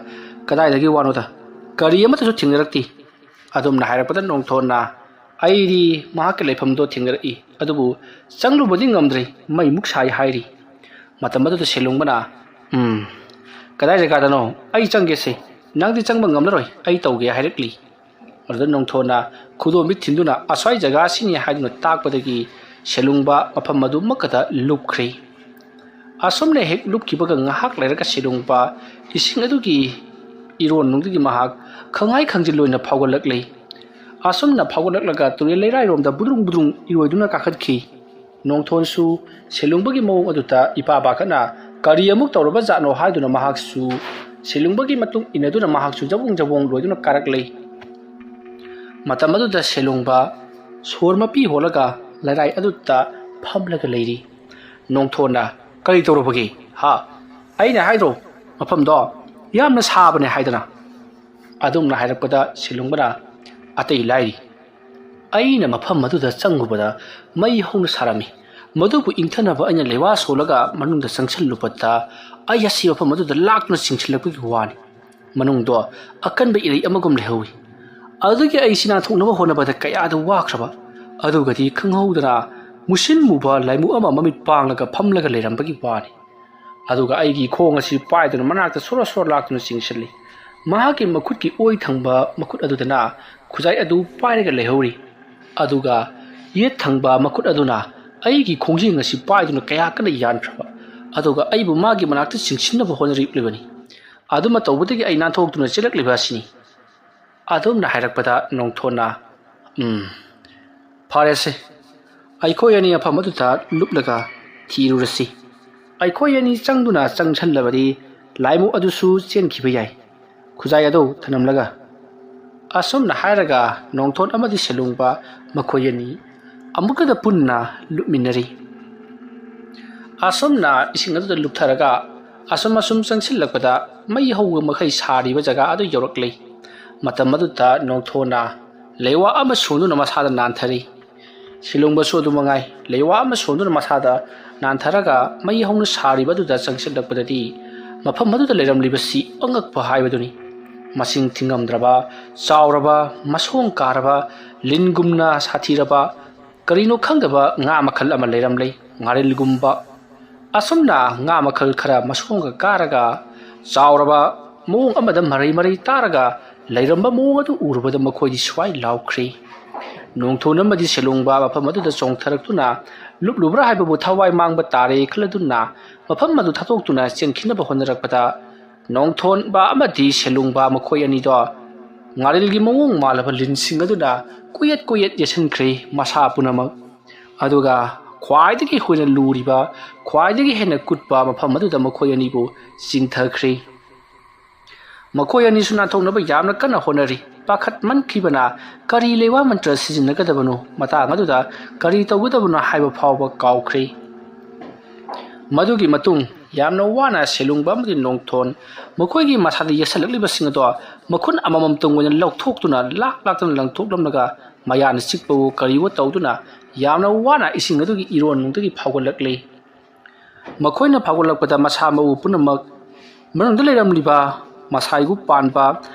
ꯀꯗꯥꯏꯗꯒꯤ ꯋꯥꯅꯣꯗ ꯀꯔꯤ ꯑꯃꯠꯇꯁꯨ ꯊꯦꯡꯅꯔꯛꯇꯦ ꯑꯗꯨꯝꯅ ꯍꯥꯏꯔꯛꯄꯗ ꯅꯣꯡꯊꯣꯟꯅ ꯑꯩꯗꯤ ꯃꯍꯥꯛꯀꯤ ꯂꯩꯐꯝꯗꯣ ꯊꯦꯡꯅꯔꯛꯏ ꯑꯗꯨꯕꯨ ꯆꯪꯂꯨꯕꯗꯤ ꯉꯝꯗ꯭ꯔꯤ ꯃꯩꯃꯨꯛ ꯁꯥꯏ ꯍꯥꯏꯔꯤ ꯃꯇꯝ ꯑꯗꯨꯗ ꯁꯦꯂꯨꯡꯕꯅ ꯀꯗꯥꯏ ꯖꯒꯥꯗꯅꯣ ꯑꯩ ꯆꯪꯒꯦꯁꯦ ꯅꯪꯗꯤ ꯆꯪꯕ ꯉꯝꯂꯔꯣꯏ ꯑꯩ ꯇꯧꯒꯦ ꯍꯥꯏꯔꯛꯂꯤ ꯑꯗꯨꯗ ꯅꯣꯡꯊꯣꯟꯅ ꯈꯨꯗꯣꯝꯕꯤ ꯊꯤꯟꯗꯨꯅ ꯑꯁ꯭ꯋꯥꯏ ꯖꯒꯥꯁꯤꯅꯤ ꯍꯥꯏꯗꯨꯅ ꯇꯥꯛꯄꯗꯒꯤ ꯁꯦꯂꯨꯡꯕ ꯃꯐꯝ ꯑꯗꯨꯃꯛꯀꯗ ꯂꯨꯞꯈ꯭ꯔꯤ ꯑꯁꯨꯝꯅ ꯍꯦꯛ ꯂꯨꯞꯈꯤꯕꯒ ꯉꯥꯏꯍꯥꯛ ꯂꯩꯔꯒ ꯁꯦꯂꯨꯡꯕ ꯏꯁꯤꯡ ꯑꯗꯨꯒꯤ ꯏꯔꯣꯟꯅꯨꯡꯗꯒꯤ ꯃꯍꯥꯛ ꯈꯪꯍꯥꯏ ꯈꯪꯖꯤꯜ ꯑꯣꯏꯅ ꯐꯥꯎꯒꯠꯂꯛꯂꯤ ꯑꯁꯨꯝꯅ ꯐꯥꯎꯒꯠꯂꯛꯂꯒ ꯇꯨꯔꯦꯜ ꯂꯩꯔꯥꯏꯔꯣꯝꯗ ꯕꯨꯗ꯭ꯔꯨꯡ ꯏꯔꯣꯏꯗꯨꯅ ꯀꯥꯈꯠꯈꯤ ꯅꯣꯡꯊꯣꯟꯁꯨ ꯁꯦꯂꯨꯡꯕꯒꯤ ꯃꯑꯣꯡ ꯑꯗꯨꯗ ꯏꯄꯥ ꯄꯥꯈꯠꯅ ꯀꯔꯤ ꯑꯃꯨꯛ ꯇꯧꯔꯕ ꯖꯥꯠꯅꯣ ꯍꯥꯏꯗꯨꯅ ꯃꯍꯥꯛꯁꯨ ꯁꯦꯂꯨꯡꯕꯒꯤ ꯃꯇꯨꯡ ꯏꯟꯅꯗꯨꯅ ꯃꯍꯥꯛꯁꯨ ꯖꯕꯣꯡ ꯂꯣꯏꯗꯨꯅ ꯀꯥꯔꯛꯂꯤ ꯃꯇꯝ ꯑꯗꯨꯗ ꯁꯦꯂꯨꯡꯕ ꯁꯣꯔ ꯃꯄꯤ ꯍꯣꯜꯂꯒ ꯂꯩꯔꯥꯏ ꯑꯗꯨꯗ ꯐꯝꯂꯒ ꯂꯩꯔꯤ ꯅꯣꯡꯊꯣꯟꯅ ꯀꯔꯤ ꯇꯧꯔꯕꯒꯦ ꯑꯩꯅ ꯍꯥꯏꯗ꯭ꯔꯣ ꯃꯐꯝꯗꯣ ꯌꯥꯝꯅ ꯁꯥꯕꯅꯦ ꯍꯥꯏꯗꯅ ꯑꯗꯨꯝꯅ ꯍꯥꯏꯔꯛꯄꯗ ꯁꯦꯂꯨꯡꯕꯅ ꯑꯇꯩ ꯂꯥꯏꯔꯤ ꯑꯩꯅ ꯃꯐꯝ ꯑꯗꯨꯗ ꯆꯪꯉꯨꯕꯗ ꯃꯩ ꯍꯧꯅ ꯁꯥꯔꯝꯃꯤ ꯃꯗꯨꯕꯨ ꯏꯪꯊꯅꯕ ꯑꯩꯅ ꯂꯩꯋꯥ ꯁꯣꯜꯂꯒ ꯃꯅꯨꯡꯗ ꯆꯪꯁꯤꯜꯂꯨꯕꯗ ꯑꯩ ꯑꯁꯤ ꯃꯐꯝ ꯑꯗꯨꯗ ꯂꯥꯛꯇꯨꯅ ꯆꯤꯡꯁꯤꯜꯂꯛꯄꯒꯤ ꯋꯥꯅꯤ ꯃꯅꯨꯡꯗꯣ ꯑꯀꯟꯕ ꯏꯔꯩ ꯑꯃꯒꯨꯝ ꯂꯩꯍꯧꯏ ꯑꯗꯨꯗꯒꯤ ꯑꯩꯁꯤ ꯅꯥꯟꯊꯣꯛꯅꯕ ꯍꯣꯠꯅꯕꯗ ꯀꯌꯥꯗ ꯋꯥꯈ꯭ꯔꯕ ꯑꯗꯨꯒꯗꯤ ꯈꯪꯍꯧꯗꯅ ꯃꯨꯁꯤꯟ ꯃꯨꯕ ꯂꯥꯏꯃꯨ ꯑꯃ ꯃꯃꯤꯠ ꯄꯥꯡꯂꯒ ꯐꯝꯂꯒ ꯂꯩꯔꯝꯕꯒꯤ ꯋꯥꯅꯤ ꯑꯗꯨꯒ ꯑꯩꯒꯤ ꯈꯣꯡ ꯑꯁꯤ パイꯗꯨꯅ ꯃꯅꯥꯛꯇ ꯁꯣꯔ ꯂꯥꯛꯇꯨꯅ ꯆꯤꯡꯁꯤꯜꯂꯤ ꯃꯍꯥꯛꯀꯤ ꯃꯈꯨꯠꯀꯤ ꯑꯣꯏ ꯊꯪꯕ ꯃꯈꯨꯠ ꯑꯗꯨꯗꯅ ꯈꯨꯖꯥꯏ ꯑꯗꯨ ꯄꯥꯏꯔꯒ ꯂꯩꯍꯧꯔꯤ ꯑꯗꯨꯒ ꯌꯦꯠ ꯊꯪꯕ ꯃꯈꯨꯠ ꯑꯗꯨꯅ ꯑꯩꯒꯤ ꯈꯣꯡꯖꯦꯡ ꯑꯁꯤ ꯄꯥꯏꯗꯨꯅ ꯀꯌꯥ ꯀꯟꯅ ꯌꯥꯟꯈ꯭ꯔꯕ ꯑꯗꯨꯒ ꯑꯩꯕꯨ ꯃꯥꯒꯤ ꯃꯅꯥꯛꯇ ꯆꯤꯡꯁꯤꯟꯅꯕ ꯍꯣꯠꯅꯔꯤꯕꯅꯤ ꯑꯗꯨꯃ ꯇꯧꯕꯗꯒꯤ ꯑꯩ ꯅꯥꯟꯊꯣꯛꯇꯨꯅ ꯆꯦꯜꯂꯛꯂꯤꯕ ꯑꯁꯤꯅꯤ ꯑꯗꯨꯝꯅ ꯍꯥꯏꯔꯛꯄꯗ ꯅꯣꯡꯊꯣꯟꯅ ꯐꯔꯦꯁꯦ ꯑꯩꯈꯣꯏ ꯑꯅꯤ ꯃꯐꯝ ꯑꯗꯨꯗ ꯂꯨꯞꯂꯒ ꯊꯤꯔꯨꯔꯁꯤ ꯑꯩꯈꯣꯏ ꯑꯅꯤ ꯆꯪꯗꯨꯅ ꯆꯪꯁꯜꯂꯕꯗꯤ ꯂꯥꯏꯃꯨ ꯑꯗꯨꯁꯨ ꯆꯦꯟꯈꯤꯕ ꯌꯥꯏ ꯈꯨꯖꯥꯏ ꯑꯗꯨ ꯊꯅꯝꯂꯒ ꯑꯁꯨꯝꯅ ꯍꯥꯏꯔꯒ ꯅꯣꯡꯊꯣꯟ ꯑꯃꯗꯤ ꯁꯦꯂꯨꯡꯕ ꯃꯈꯣꯏ ꯑꯅꯤ ꯑꯃꯨꯛꯀꯗ ꯄꯨꯟꯅ ꯂꯨꯞꯃꯤꯟꯅꯔꯤ ꯑꯁꯨꯝꯅ ꯏꯁꯤꯡ ꯑꯗꯨꯗ ꯂꯨꯞꯊꯔꯒ ꯑꯁꯨꯝ ꯆꯪꯁꯤꯜꯂꯛꯄꯗ ꯃꯩ ꯍꯧꯕ ꯃꯈꯩ ꯁꯥꯔꯤꯕ ꯖꯒꯥ ꯑꯗꯨ ꯌꯧꯔꯛꯂꯤ ꯃꯇꯝ ꯑꯗꯨꯗ ꯅꯣꯡꯊꯣꯟꯅ ꯂꯩꯋꯥ ꯑꯃ ꯁꯣꯟꯗꯨꯅ ꯃꯁꯥꯗ ꯅꯥꯟꯊꯔꯤ ꯁꯦꯂꯨꯡꯕꯁꯨ ꯑꯗꯨꯃꯉꯥꯏ ꯂꯩꯋꯥ ꯑꯃ ꯁꯣꯟꯗꯨꯅ ꯃꯁꯥꯗ ꯅꯥꯟꯊꯔꯒ ꯃꯩ ꯍꯧꯅ ꯁꯥꯔꯤꯕ ꯑꯗꯨꯗ ꯆꯪꯁꯤꯜꯂꯛꯄꯗꯗꯤ ꯃꯐꯝ ꯑꯗꯨꯗ ꯂꯩꯔꯝꯂꯤꯕꯁꯤ ꯑꯉꯛꯄ ꯍꯥꯏꯕꯗꯨꯅꯤ꯫ ꯃꯁꯤꯡ ꯊꯤꯉꯝꯗ꯭ꯔꯕ ꯆꯥꯎꯔꯕ ꯃꯁꯣꯡ ꯀꯥꯔꯕ ꯂꯤꯟꯒꯨꯝꯅ ꯁꯥꯊꯤꯔꯕ ꯀꯔꯤꯅꯣ ꯈꯪꯗꯕ ꯉꯥ ꯃꯈꯜ ꯑꯃ ꯂꯩꯔꯝꯂꯦ, ꯉꯥꯔꯤꯜꯒꯨꯝꯕ꯫ ꯑꯁꯨꯝꯅ ꯉꯥ ꯃꯈꯜ ꯈꯔ ꯃꯁꯣꯡꯒ ꯀꯥꯔꯒ ꯆꯥꯎꯔꯕ ꯃꯑꯣꯡ ꯑꯃꯗ ꯃꯔꯩ ꯇꯥꯔꯒ ꯂꯩꯔꯝꯕ ꯃꯑꯣꯡ ꯑꯗꯨ ꯎꯔꯨꯕꯗ ꯃꯈꯣꯏꯗꯤ ꯁ꯭ꯋꯥꯏ ꯂꯥꯎꯈ꯭ꯔꯦ꯫ ꯅꯣꯡꯊꯣꯟ ꯑꯃꯗꯤ ꯁꯦꯂꯨꯡꯕ ꯃꯐꯝ ꯑꯗꯨꯗ ꯆꯣꯡꯊꯔꯛꯇꯨꯅ ꯂꯨꯞꯂꯨꯕ꯭ꯔꯥ ꯍꯥꯏꯕꯕꯨ ꯊꯋꯥꯏ ꯃꯥꯡꯕ ꯇꯥꯔꯦ ꯈꯜꯂꯗꯨꯅ ꯃꯐꯝ ꯑꯗꯨ ꯊꯥꯗꯣꯛꯇꯨꯅ ꯆꯦꯟꯈꯤꯅꯕ ꯍꯣꯠꯅꯔꯛꯄꯗ ꯅꯣꯡꯊꯣꯟꯕ ꯑꯃꯗꯤ ꯁꯦꯂꯨꯡꯕ ꯃꯈꯣꯏ ꯑꯅꯤꯗꯣ ꯉꯥꯔꯤꯜꯒꯤ ꯃꯑꯣꯡ ꯃꯥꯜꯂꯕ ꯂꯤꯟꯁꯤꯡ ꯑꯗꯨꯅ ꯀꯨꯌꯦꯠ ꯌꯦꯠꯁꯤꯟꯈ꯭ꯔꯦ ꯃꯁꯥ ꯄꯨꯝꯅꯃꯛ꯫ ꯑꯗꯨꯒ ꯈ꯭ꯋꯥꯏꯗꯒꯤ ꯍꯦꯟꯅ ꯂꯨꯔꯤꯕ, ꯈ꯭ꯋꯥꯏꯗꯒꯤ ꯍꯦꯟꯅ ꯀꯨꯠꯄ ꯃꯐꯝ ꯑꯗꯨꯗ ꯃꯈꯣꯏ ꯑꯅꯤꯕꯨ ꯆꯤꯡꯊꯈ꯭ꯔꯦ꯫ ꯃꯈꯣꯏ ꯑꯅꯤꯁꯨ ꯅꯥꯟꯊꯣꯛꯅꯕ ꯌꯥꯝꯅ ꯀꯟꯅ ꯍꯣꯠꯅꯔꯤ꯫ ꯄꯥꯈꯠꯃꯟꯈꯤꯕꯅ ꯀꯔꯤ ꯂꯩꯋꯥ ꯃꯟꯇ꯭ꯔ ꯁꯤꯖꯤꯟꯅꯒꯗꯕꯅꯣ, ꯃꯇꯥꯡ ꯑꯗꯨꯗ ꯀꯔꯤ ꯇꯧꯒꯗꯕꯅꯣ ꯍꯥꯏꯕ ꯐꯥꯎꯕ ꯀꯥꯎꯈ꯭ꯔꯦ꯫ ꯃꯗꯨꯒꯤ ꯃꯇꯨꯡ ꯌꯥꯝꯅ ꯋꯥꯅ ꯁꯦꯂꯨꯡꯕ ꯑꯃꯗꯤ ꯅꯣꯡꯊꯣꯟ ꯃꯈꯣꯏꯒꯤ ꯃꯁꯥꯗ ꯌꯦꯠꯁꯜꯂꯛꯂꯤꯕꯁꯤꯡ ꯑꯗꯣ ꯃꯈꯨꯟ ꯑꯃꯃꯝꯇꯪ ꯑꯣꯏꯅ ꯂꯧꯊꯣꯛꯇꯨꯅ ꯂꯥꯛꯇꯨꯅ ꯂꯪꯊꯣꯛꯂꯝꯂꯒ ꯃꯌꯥꯅ ꯆꯤꯛꯄꯕꯨ ꯀꯔꯤꯕꯨ ꯇꯧꯗꯨꯅ ꯌꯥꯝꯅ ꯋꯥꯅ ꯏꯁꯤꯡ ꯑꯗꯨꯒꯤ ꯏꯔꯣꯟꯅꯨꯡꯗꯒꯤ ꯐꯥꯎꯒꯠꯂꯛꯂꯦ꯫ ꯃꯈꯣꯏꯅ ꯐꯥꯎꯒꯠꯂꯛꯄꯗ ꯃꯁꯥ ꯃꯎ ꯄꯨꯝꯅꯃꯛ ꯃꯅꯨꯡꯗ ꯂꯩꯔꯝꯂꯤꯕ ꯃꯁꯥꯏꯕꯨ ꯄꯥꯟꯕ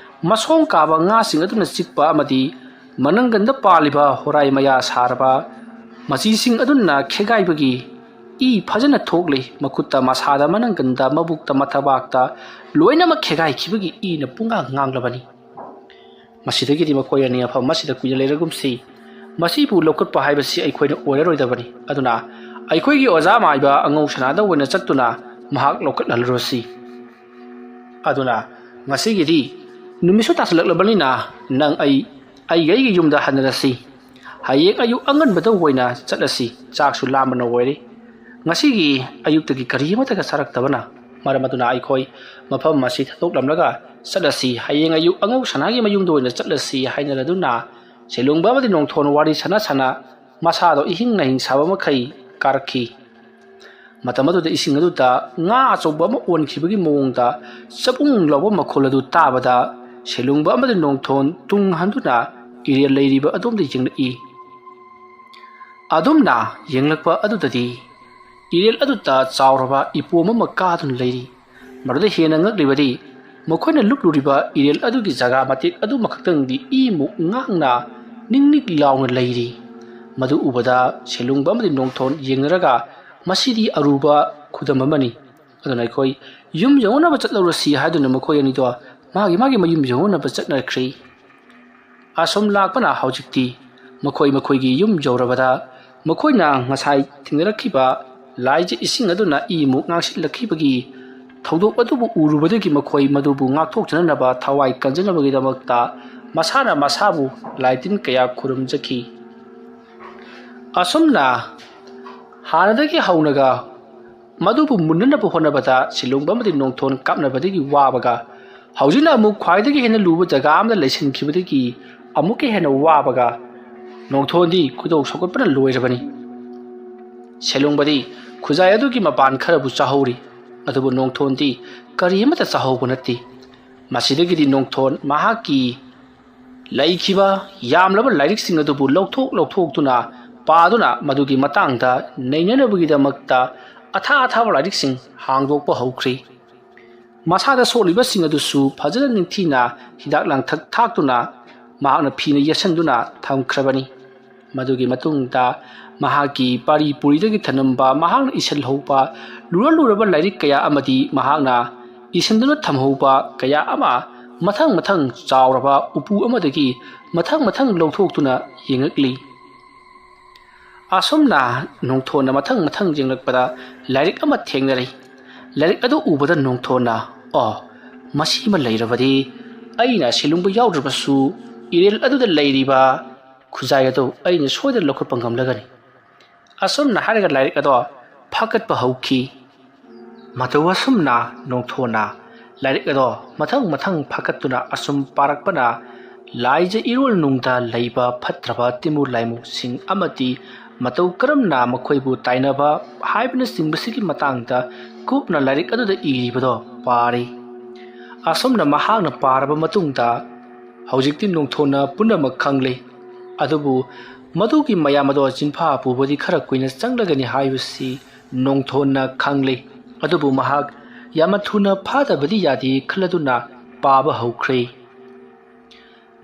ꯃꯁꯣꯡ ꯀꯥꯕ ꯉꯥꯁꯤꯡ ꯑꯗꯨꯅ ꯆꯤꯛꯄ ꯑꯃꯗꯤ ꯃꯅꯪꯒꯟꯗ ꯄꯥꯜꯂꯤꯕ ꯍꯣꯔꯥꯏ ꯃꯌꯥ ꯁꯥꯔꯕ ꯃꯆꯤꯁꯤꯡ ꯑꯗꯨꯅ ꯈꯦꯒꯥꯏꯕꯒꯤ ꯏ ꯐꯖꯅ ꯊꯣꯛꯂꯤ꯫ ꯃꯈꯨꯠꯇ, ꯃꯁꯥꯗ, ꯃꯅꯪꯒꯟꯗ, ꯃꯕꯨꯛꯇ, ꯃꯊꯕꯥꯛꯇ ꯂꯣꯏꯅꯃꯛ ꯈꯦꯒꯥꯏꯈꯤꯕꯒꯤ ꯏꯅ ꯄꯨꯡꯉꯥꯡꯂꯕꯅꯤ꯫ ꯃꯁꯤꯗꯒꯤꯗꯤ ꯃꯈꯣꯏ ꯑꯅꯤ ꯃꯐꯝ ꯑꯁꯤꯗ ꯀꯨꯏꯅ ꯂꯩꯔꯒꯨꯝꯁꯤ, ꯃꯁꯤꯕꯨ ꯂꯧꯈꯠꯄ ꯍꯥꯏꯕꯁꯤ ꯑꯩꯈꯣꯏꯅ ꯑꯣꯏꯔꯔꯣꯏꯗꯕꯅꯤ꯫ ꯑꯗꯨꯅ ꯑꯩꯈꯣꯏꯒꯤ ꯑꯣꯖꯥ ꯃꯥꯏꯕ ꯑꯉꯧ ꯁꯅꯥꯗ ꯑꯣꯏꯅ ꯆꯠꯇꯨꯅ ꯃꯍꯥꯛ ꯂꯧꯈꯠꯍꯜꯂꯨꯔꯁꯤ꯫ ꯑꯗꯨꯅ ꯉꯁꯤꯒꯤꯗꯤ ꯅꯨꯃꯤꯠꯁꯨ ꯇꯥꯁꯜꯂꯛꯂꯕꯅꯤꯅ ꯅꯪ ꯑꯩꯒꯤ ꯌꯨꯝꯗ ꯍꯟꯅꯔꯁꯤ꯫ ꯍꯌꯦꯡ ꯑꯌꯨꯛ ꯑꯉꯟꯕꯗ ꯑꯣꯏꯅ ꯆꯠꯂꯁꯤ꯫ ꯆꯥꯛꯁꯨ ꯂꯥꯝꯕꯅ ꯑꯣꯏꯔꯦ꯫ ꯉꯁꯤꯒꯤ ꯑꯌꯨꯛꯇꯒꯤ ꯀꯔꯤ ꯑꯃꯠꯇꯒ ꯆꯥꯔꯛꯇꯕꯅ ꯃꯔꯝ ꯑꯗꯨꯅ ꯑꯩꯈꯣꯏ ꯃꯐꯝ ꯑꯁꯤ ꯊꯥꯗꯣꯛꯂꯝꯂꯒ ꯆꯠꯂꯁꯤ꯫ ꯍꯌꯦꯡ ꯑꯌꯨꯛ ꯑꯉꯧ ꯁꯅꯥꯒꯤ ꯃꯌꯨꯝꯗ ꯑꯣꯏꯅ ꯆꯠꯂꯁꯤ ꯍꯥꯏꯅꯔꯗꯨꯅ ꯁꯦꯂꯨꯡꯕ ꯑꯃꯗꯤ ꯅꯣꯡꯊꯣꯟ ꯋꯥꯔꯤ ꯁꯥꯟꯅ ꯃꯁꯥꯗꯣ ꯏꯍꯤꯡ ꯅꯥꯍꯤꯡ ꯁꯥꯕ ꯃꯈꯩ ꯀꯥꯔꯛꯈꯤ꯫ ꯃꯇꯝ ꯑꯗꯨꯗ ꯏꯁꯤꯡ ꯑꯗꯨꯗ ꯉꯥ ꯑꯆꯧꯕ ꯑꯃ ꯑꯣꯟꯈꯤꯕꯒꯤ ꯃꯑꯣꯡꯗ ꯆꯕꯨꯡ ꯂꯥꯎꯕ ꯃꯈꯣꯜ ꯑꯗꯨ ꯇꯥꯕꯗ ꯁꯦꯂꯨꯡꯕ ꯑꯃꯗꯤ ꯅꯣꯡꯊꯣꯟ ꯇꯨꯡ ꯍꯟꯗꯨꯅ ꯏꯔꯦꯜ ꯂꯩꯔꯤꯕ ꯑꯗꯣꯝꯗ ꯌꯦꯡꯂꯛꯏ꯫ ꯑꯗꯨꯝꯅ ꯌꯦꯡꯂꯛꯄ ꯑꯗꯨꯗꯗꯤ ꯏꯔꯦꯜ ꯑꯗꯨꯗ ꯆꯥꯎꯔꯕ ꯏꯄꯣꯝ ꯑꯃ ꯀꯥꯗꯨꯅ ꯂꯩꯔꯤ꯫ ꯃꯗꯨꯗ ꯍꯦꯟꯅ ꯉꯛꯂꯤꯕꯗꯤ ꯃꯈꯣꯏꯅ ꯂꯨꯞꯂꯨꯔꯤꯕ ꯏꯔꯦꯜ ꯑꯗꯨꯒꯤ ꯖꯒꯥ ꯃꯇꯦꯛ ꯑꯗꯨꯃꯈꯛꯇꯪꯗꯤ ꯏꯃꯨꯛ ꯉꯥꯡꯅ ꯅꯤꯛ ꯂꯥꯎꯅ ꯂꯩꯔꯤ꯫ ꯃꯗꯨ ꯎꯕꯗ ꯁꯦꯂꯨꯡꯕ ꯑꯃꯗꯤ ꯅꯣꯡꯊꯣꯟ ꯌꯦꯡꯅꯔꯒ ꯃꯁꯤꯗꯤ ꯑꯔꯨꯕ ꯈꯨꯗꯝ ꯑꯃꯅꯤ, ꯑꯗꯨꯅ ꯑꯩꯈꯣꯏ ꯌꯨꯝ ꯌꯧꯅꯅꯕ ꯆꯠꯂꯨꯔꯁꯤ ꯍꯥꯏꯗꯨꯅ ꯃꯈꯣꯏ ꯑꯅꯤꯗꯣ ꯃꯥꯒꯤ ꯃꯌꯨꯝ ꯌꯧꯅꯅꯕ ꯆꯠꯅꯈ꯭ꯔꯦ꯫ ꯑꯁꯨꯝ ꯂꯥꯛꯄꯅ ꯍꯧꯖꯤꯛꯇꯤ ꯃꯈꯣꯏꯒꯤ ꯌꯨꯝ ꯌꯧꯔꯕꯗ ꯃꯈꯣꯏꯅ ꯉꯁꯥꯏ ꯊꯦꯡꯅꯔꯛꯈꯤꯕ ꯂꯥꯏꯖ ꯏꯁꯤꯡ ꯑꯗꯨꯅ ꯏꯃꯨꯛ ꯉꯥꯡꯁꯤꯜꯂꯛꯈꯤꯕꯒꯤ ꯊꯧꯗꯣꯛ ꯑꯗꯨꯕꯨ ꯎꯔꯨꯕꯗꯒꯤ ꯃꯈꯣꯏ ꯃꯗꯨꯕꯨ ꯉꯥꯛꯊꯣꯛꯆꯅꯅꯕ ꯊꯋꯥꯏ ꯀꯟꯖꯅꯕꯒꯤꯗꯃꯛꯇ ꯃꯁꯥꯅ ꯃꯁꯥꯕꯨ ꯂꯥꯏꯇꯤꯟ ꯀꯌꯥ ꯈꯨꯔꯨꯝꯖꯈꯤ꯫ ꯑꯁꯨꯝꯅ ꯍꯥꯟꯅꯗꯒꯤ ꯍꯧꯅꯒ ꯃꯗꯨꯕꯨ ꯃꯨꯟꯅꯅꯕ ꯍꯣꯠꯅꯕꯗ ꯁꯦꯂꯨꯡꯕ ꯑꯃꯗꯤ ꯅꯣꯡꯊꯣꯟ ꯀꯥꯞꯅꯕꯗꯒꯤ ꯋꯥꯕꯒ ꯍꯧꯖꯤꯛꯅ ꯑꯃꯨꯛ ꯈ꯭ꯋꯥꯏꯗꯒꯤ ꯍꯦꯟꯅ ꯂꯨꯕ ꯖꯒꯥ ꯑꯃꯗ ꯂꯩꯁꯤꯟꯈꯤꯕꯗꯒꯤ ꯑꯃꯨꯛꯀ ꯍꯦꯟꯅ ꯋꯥꯕꯒ ꯅꯣꯡꯊꯣꯟꯗꯤ ꯈꯨꯗꯧ ꯁꯧꯒꯠꯄꯅ ꯂꯣꯏꯔꯕꯅꯤ꯫ ꯁꯦꯂꯨꯡꯕꯗꯤ ꯈꯨꯖꯥꯏ ꯑꯗꯨꯒꯤ ꯃꯄꯥꯟ ꯈꯔꯕꯨ ꯆꯥꯍꯧꯔꯤ, ꯑꯗꯨꯕꯨ ꯅꯣꯡꯊꯣꯟꯗꯤ ꯀꯔꯤ ꯑꯃꯠꯇ ꯆꯥꯍꯧꯕ ꯅꯠꯇꯦ꯫ ꯃꯁꯤꯗꯒꯤꯗꯤ ꯅꯣꯡꯊꯣꯟ ꯃꯍꯥꯛꯀꯤ ꯂꯩꯈꯤꯕ ꯌꯥꯝꯂꯕ ꯂꯥꯏꯔꯤꯛꯁꯤꯡ ꯑꯗꯨꯕꯨ ꯂꯧꯊꯣꯛꯇꯨꯅ ꯄꯥꯗꯨꯅ ꯃꯗꯨꯒꯤ ꯃꯇꯥꯡꯗ ꯅꯩꯅꯅꯕꯒꯤꯗꯃꯛꯇ ꯑꯊꯥꯕ ꯂꯥꯏꯔꯤꯛꯁꯤꯡ ꯍꯥꯡꯗꯣꯛꯄ ꯍꯧꯈ꯭ꯔꯦ꯫ ꯃꯁꯥꯗ ꯁꯣꯛꯂꯤꯕꯁꯤꯡ ꯑꯗꯨꯁꯨ ꯐꯖꯅ ꯅꯤꯡꯊꯤꯅ ꯍꯤꯗꯥꯛ ꯂꯥꯡꯊꯛ ꯊꯥꯛꯇꯨꯅ ꯃꯍꯥꯛꯅ ꯐꯤꯅ ꯌꯦꯠꯁꯤꯟꯗꯨꯅ ꯊꯝꯈ꯭ꯔꯕꯅꯤ꯫ ꯃꯗꯨꯒꯤ ꯃꯇꯨꯡꯗ ꯃꯍꯥꯛꯀꯤ ꯄꯥꯔꯤ ꯄꯨꯔꯤꯗꯒꯤ ꯊꯅꯝꯕ ꯃꯍꯥꯛꯅ ꯏꯁꯜꯍꯧꯕ ꯂꯨꯔꯕ ꯂꯥꯏꯔꯤꯛ ꯀꯌꯥ ꯑꯃꯗꯤ ꯃꯍꯥꯛꯅ ꯏꯁꯤꯟꯗꯨꯅ ꯊꯝꯍꯧꯕ ꯀꯌꯥ ꯑꯃ ꯃꯊꯪ ꯆꯥꯎꯔꯕ ꯎꯄꯨ ꯑꯃꯗꯒꯤ ꯃꯊꯪ ꯂꯧꯊꯣꯛꯇꯨꯅ ꯌꯦꯡꯂꯛꯂꯤ꯫ ꯑꯁꯨꯝꯅ ꯅꯣꯡꯊꯣꯟꯅ ꯃꯊꯪ ꯌꯦꯡꯂꯛꯄꯗ ꯂꯥꯏꯔꯤꯛ ꯑꯃ ꯊꯦꯡꯅꯔꯦ꯫ ꯂꯥꯏꯔꯤꯛ ꯑꯗꯨ ꯎꯕꯗ ꯅꯣꯡꯊꯣꯟꯅ ꯃꯁꯤꯃ ꯂꯩꯔꯕꯗꯤ ꯑꯩꯅ ꯁꯦꯂꯨꯡꯕ ꯌꯥꯎꯗ꯭ꯔꯕꯁꯨ ꯏꯔꯦꯜ ꯑꯗꯨꯗ ꯂꯩꯔꯤꯕ ꯈꯨꯖꯥꯏ ꯑꯗꯨ ꯑꯩꯅ ꯁꯣꯏꯗꯅ ꯂꯧꯈꯠꯄ ꯉꯝꯂꯒꯅꯤ꯫ ꯑꯁꯨꯝꯅ ꯍꯥꯏꯔꯒ ꯂꯥꯏꯔꯤꯛ ꯑꯗꯣ ꯐꯥꯛꯀꯠꯄ ꯍꯧꯈꯤ꯫ ꯃꯇꯧ ꯑꯁꯨꯝꯅ ꯅꯣꯡꯊꯣꯟꯅ ꯂꯥꯏꯔꯤꯛ ꯑꯗꯣ ꯃꯊꯪ ꯐꯥꯛꯀꯠꯇꯨꯅ ꯑꯁꯨꯝ ꯄꯥꯔꯛꯄꯅ ꯂꯥꯏꯖ ꯏꯔꯣꯜꯅꯨꯡꯗ ꯂꯩꯕ ꯐꯠꯇ꯭ꯔꯕ ꯇꯤꯃꯨ ꯂꯥꯏꯃꯨꯁꯤꯡ ꯑꯃꯗꯤ ꯃꯇꯧ ꯀꯔꯝꯅ ꯃꯈꯣꯏꯕꯨ ꯇꯥꯏꯅꯕ ꯍꯥꯏꯕꯅꯆꯤꯡꯕꯁꯤꯒꯤ ꯃꯇꯥꯡꯗ ꯀꯨꯞꯅ ꯂꯥꯏꯔꯤꯛ ꯑꯗꯨꯗ ꯏꯔꯤꯕꯗꯣ ꯄꯥꯔꯤ꯫ ꯑꯁꯨꯝꯅ ꯃꯍꯥꯛꯅ ꯄꯥꯔꯕ ꯃꯇꯨꯡꯗ ꯍꯧꯖꯤꯛꯇꯤ ꯅꯣꯡꯊꯣꯟꯅ ꯄꯨꯝꯅꯃꯛ ꯈꯪꯂꯦ, ꯑꯗꯨꯕꯨ ꯃꯗꯨꯒꯤ ꯃꯌꯥꯝ ꯑꯗꯣ ꯆꯤꯟꯐꯥ ꯄꯨꯕꯗꯤ ꯈꯔ ꯀꯨꯏꯅ ꯆꯪꯂꯒꯅꯤ ꯍꯥꯏꯕꯁꯤ ꯅꯣꯡꯊꯣꯟꯅ ꯈꯪꯂꯦ꯫ ꯑꯗꯨꯕꯨ ꯃꯍꯥꯛ ꯌꯥꯝꯅ ꯊꯨꯅ ꯐꯥꯗꯕꯗꯤ ꯌꯥꯗꯦ ꯈꯜꯂꯗꯨꯅ ꯄꯥꯕ ꯍꯧꯈ꯭ꯔꯦ꯫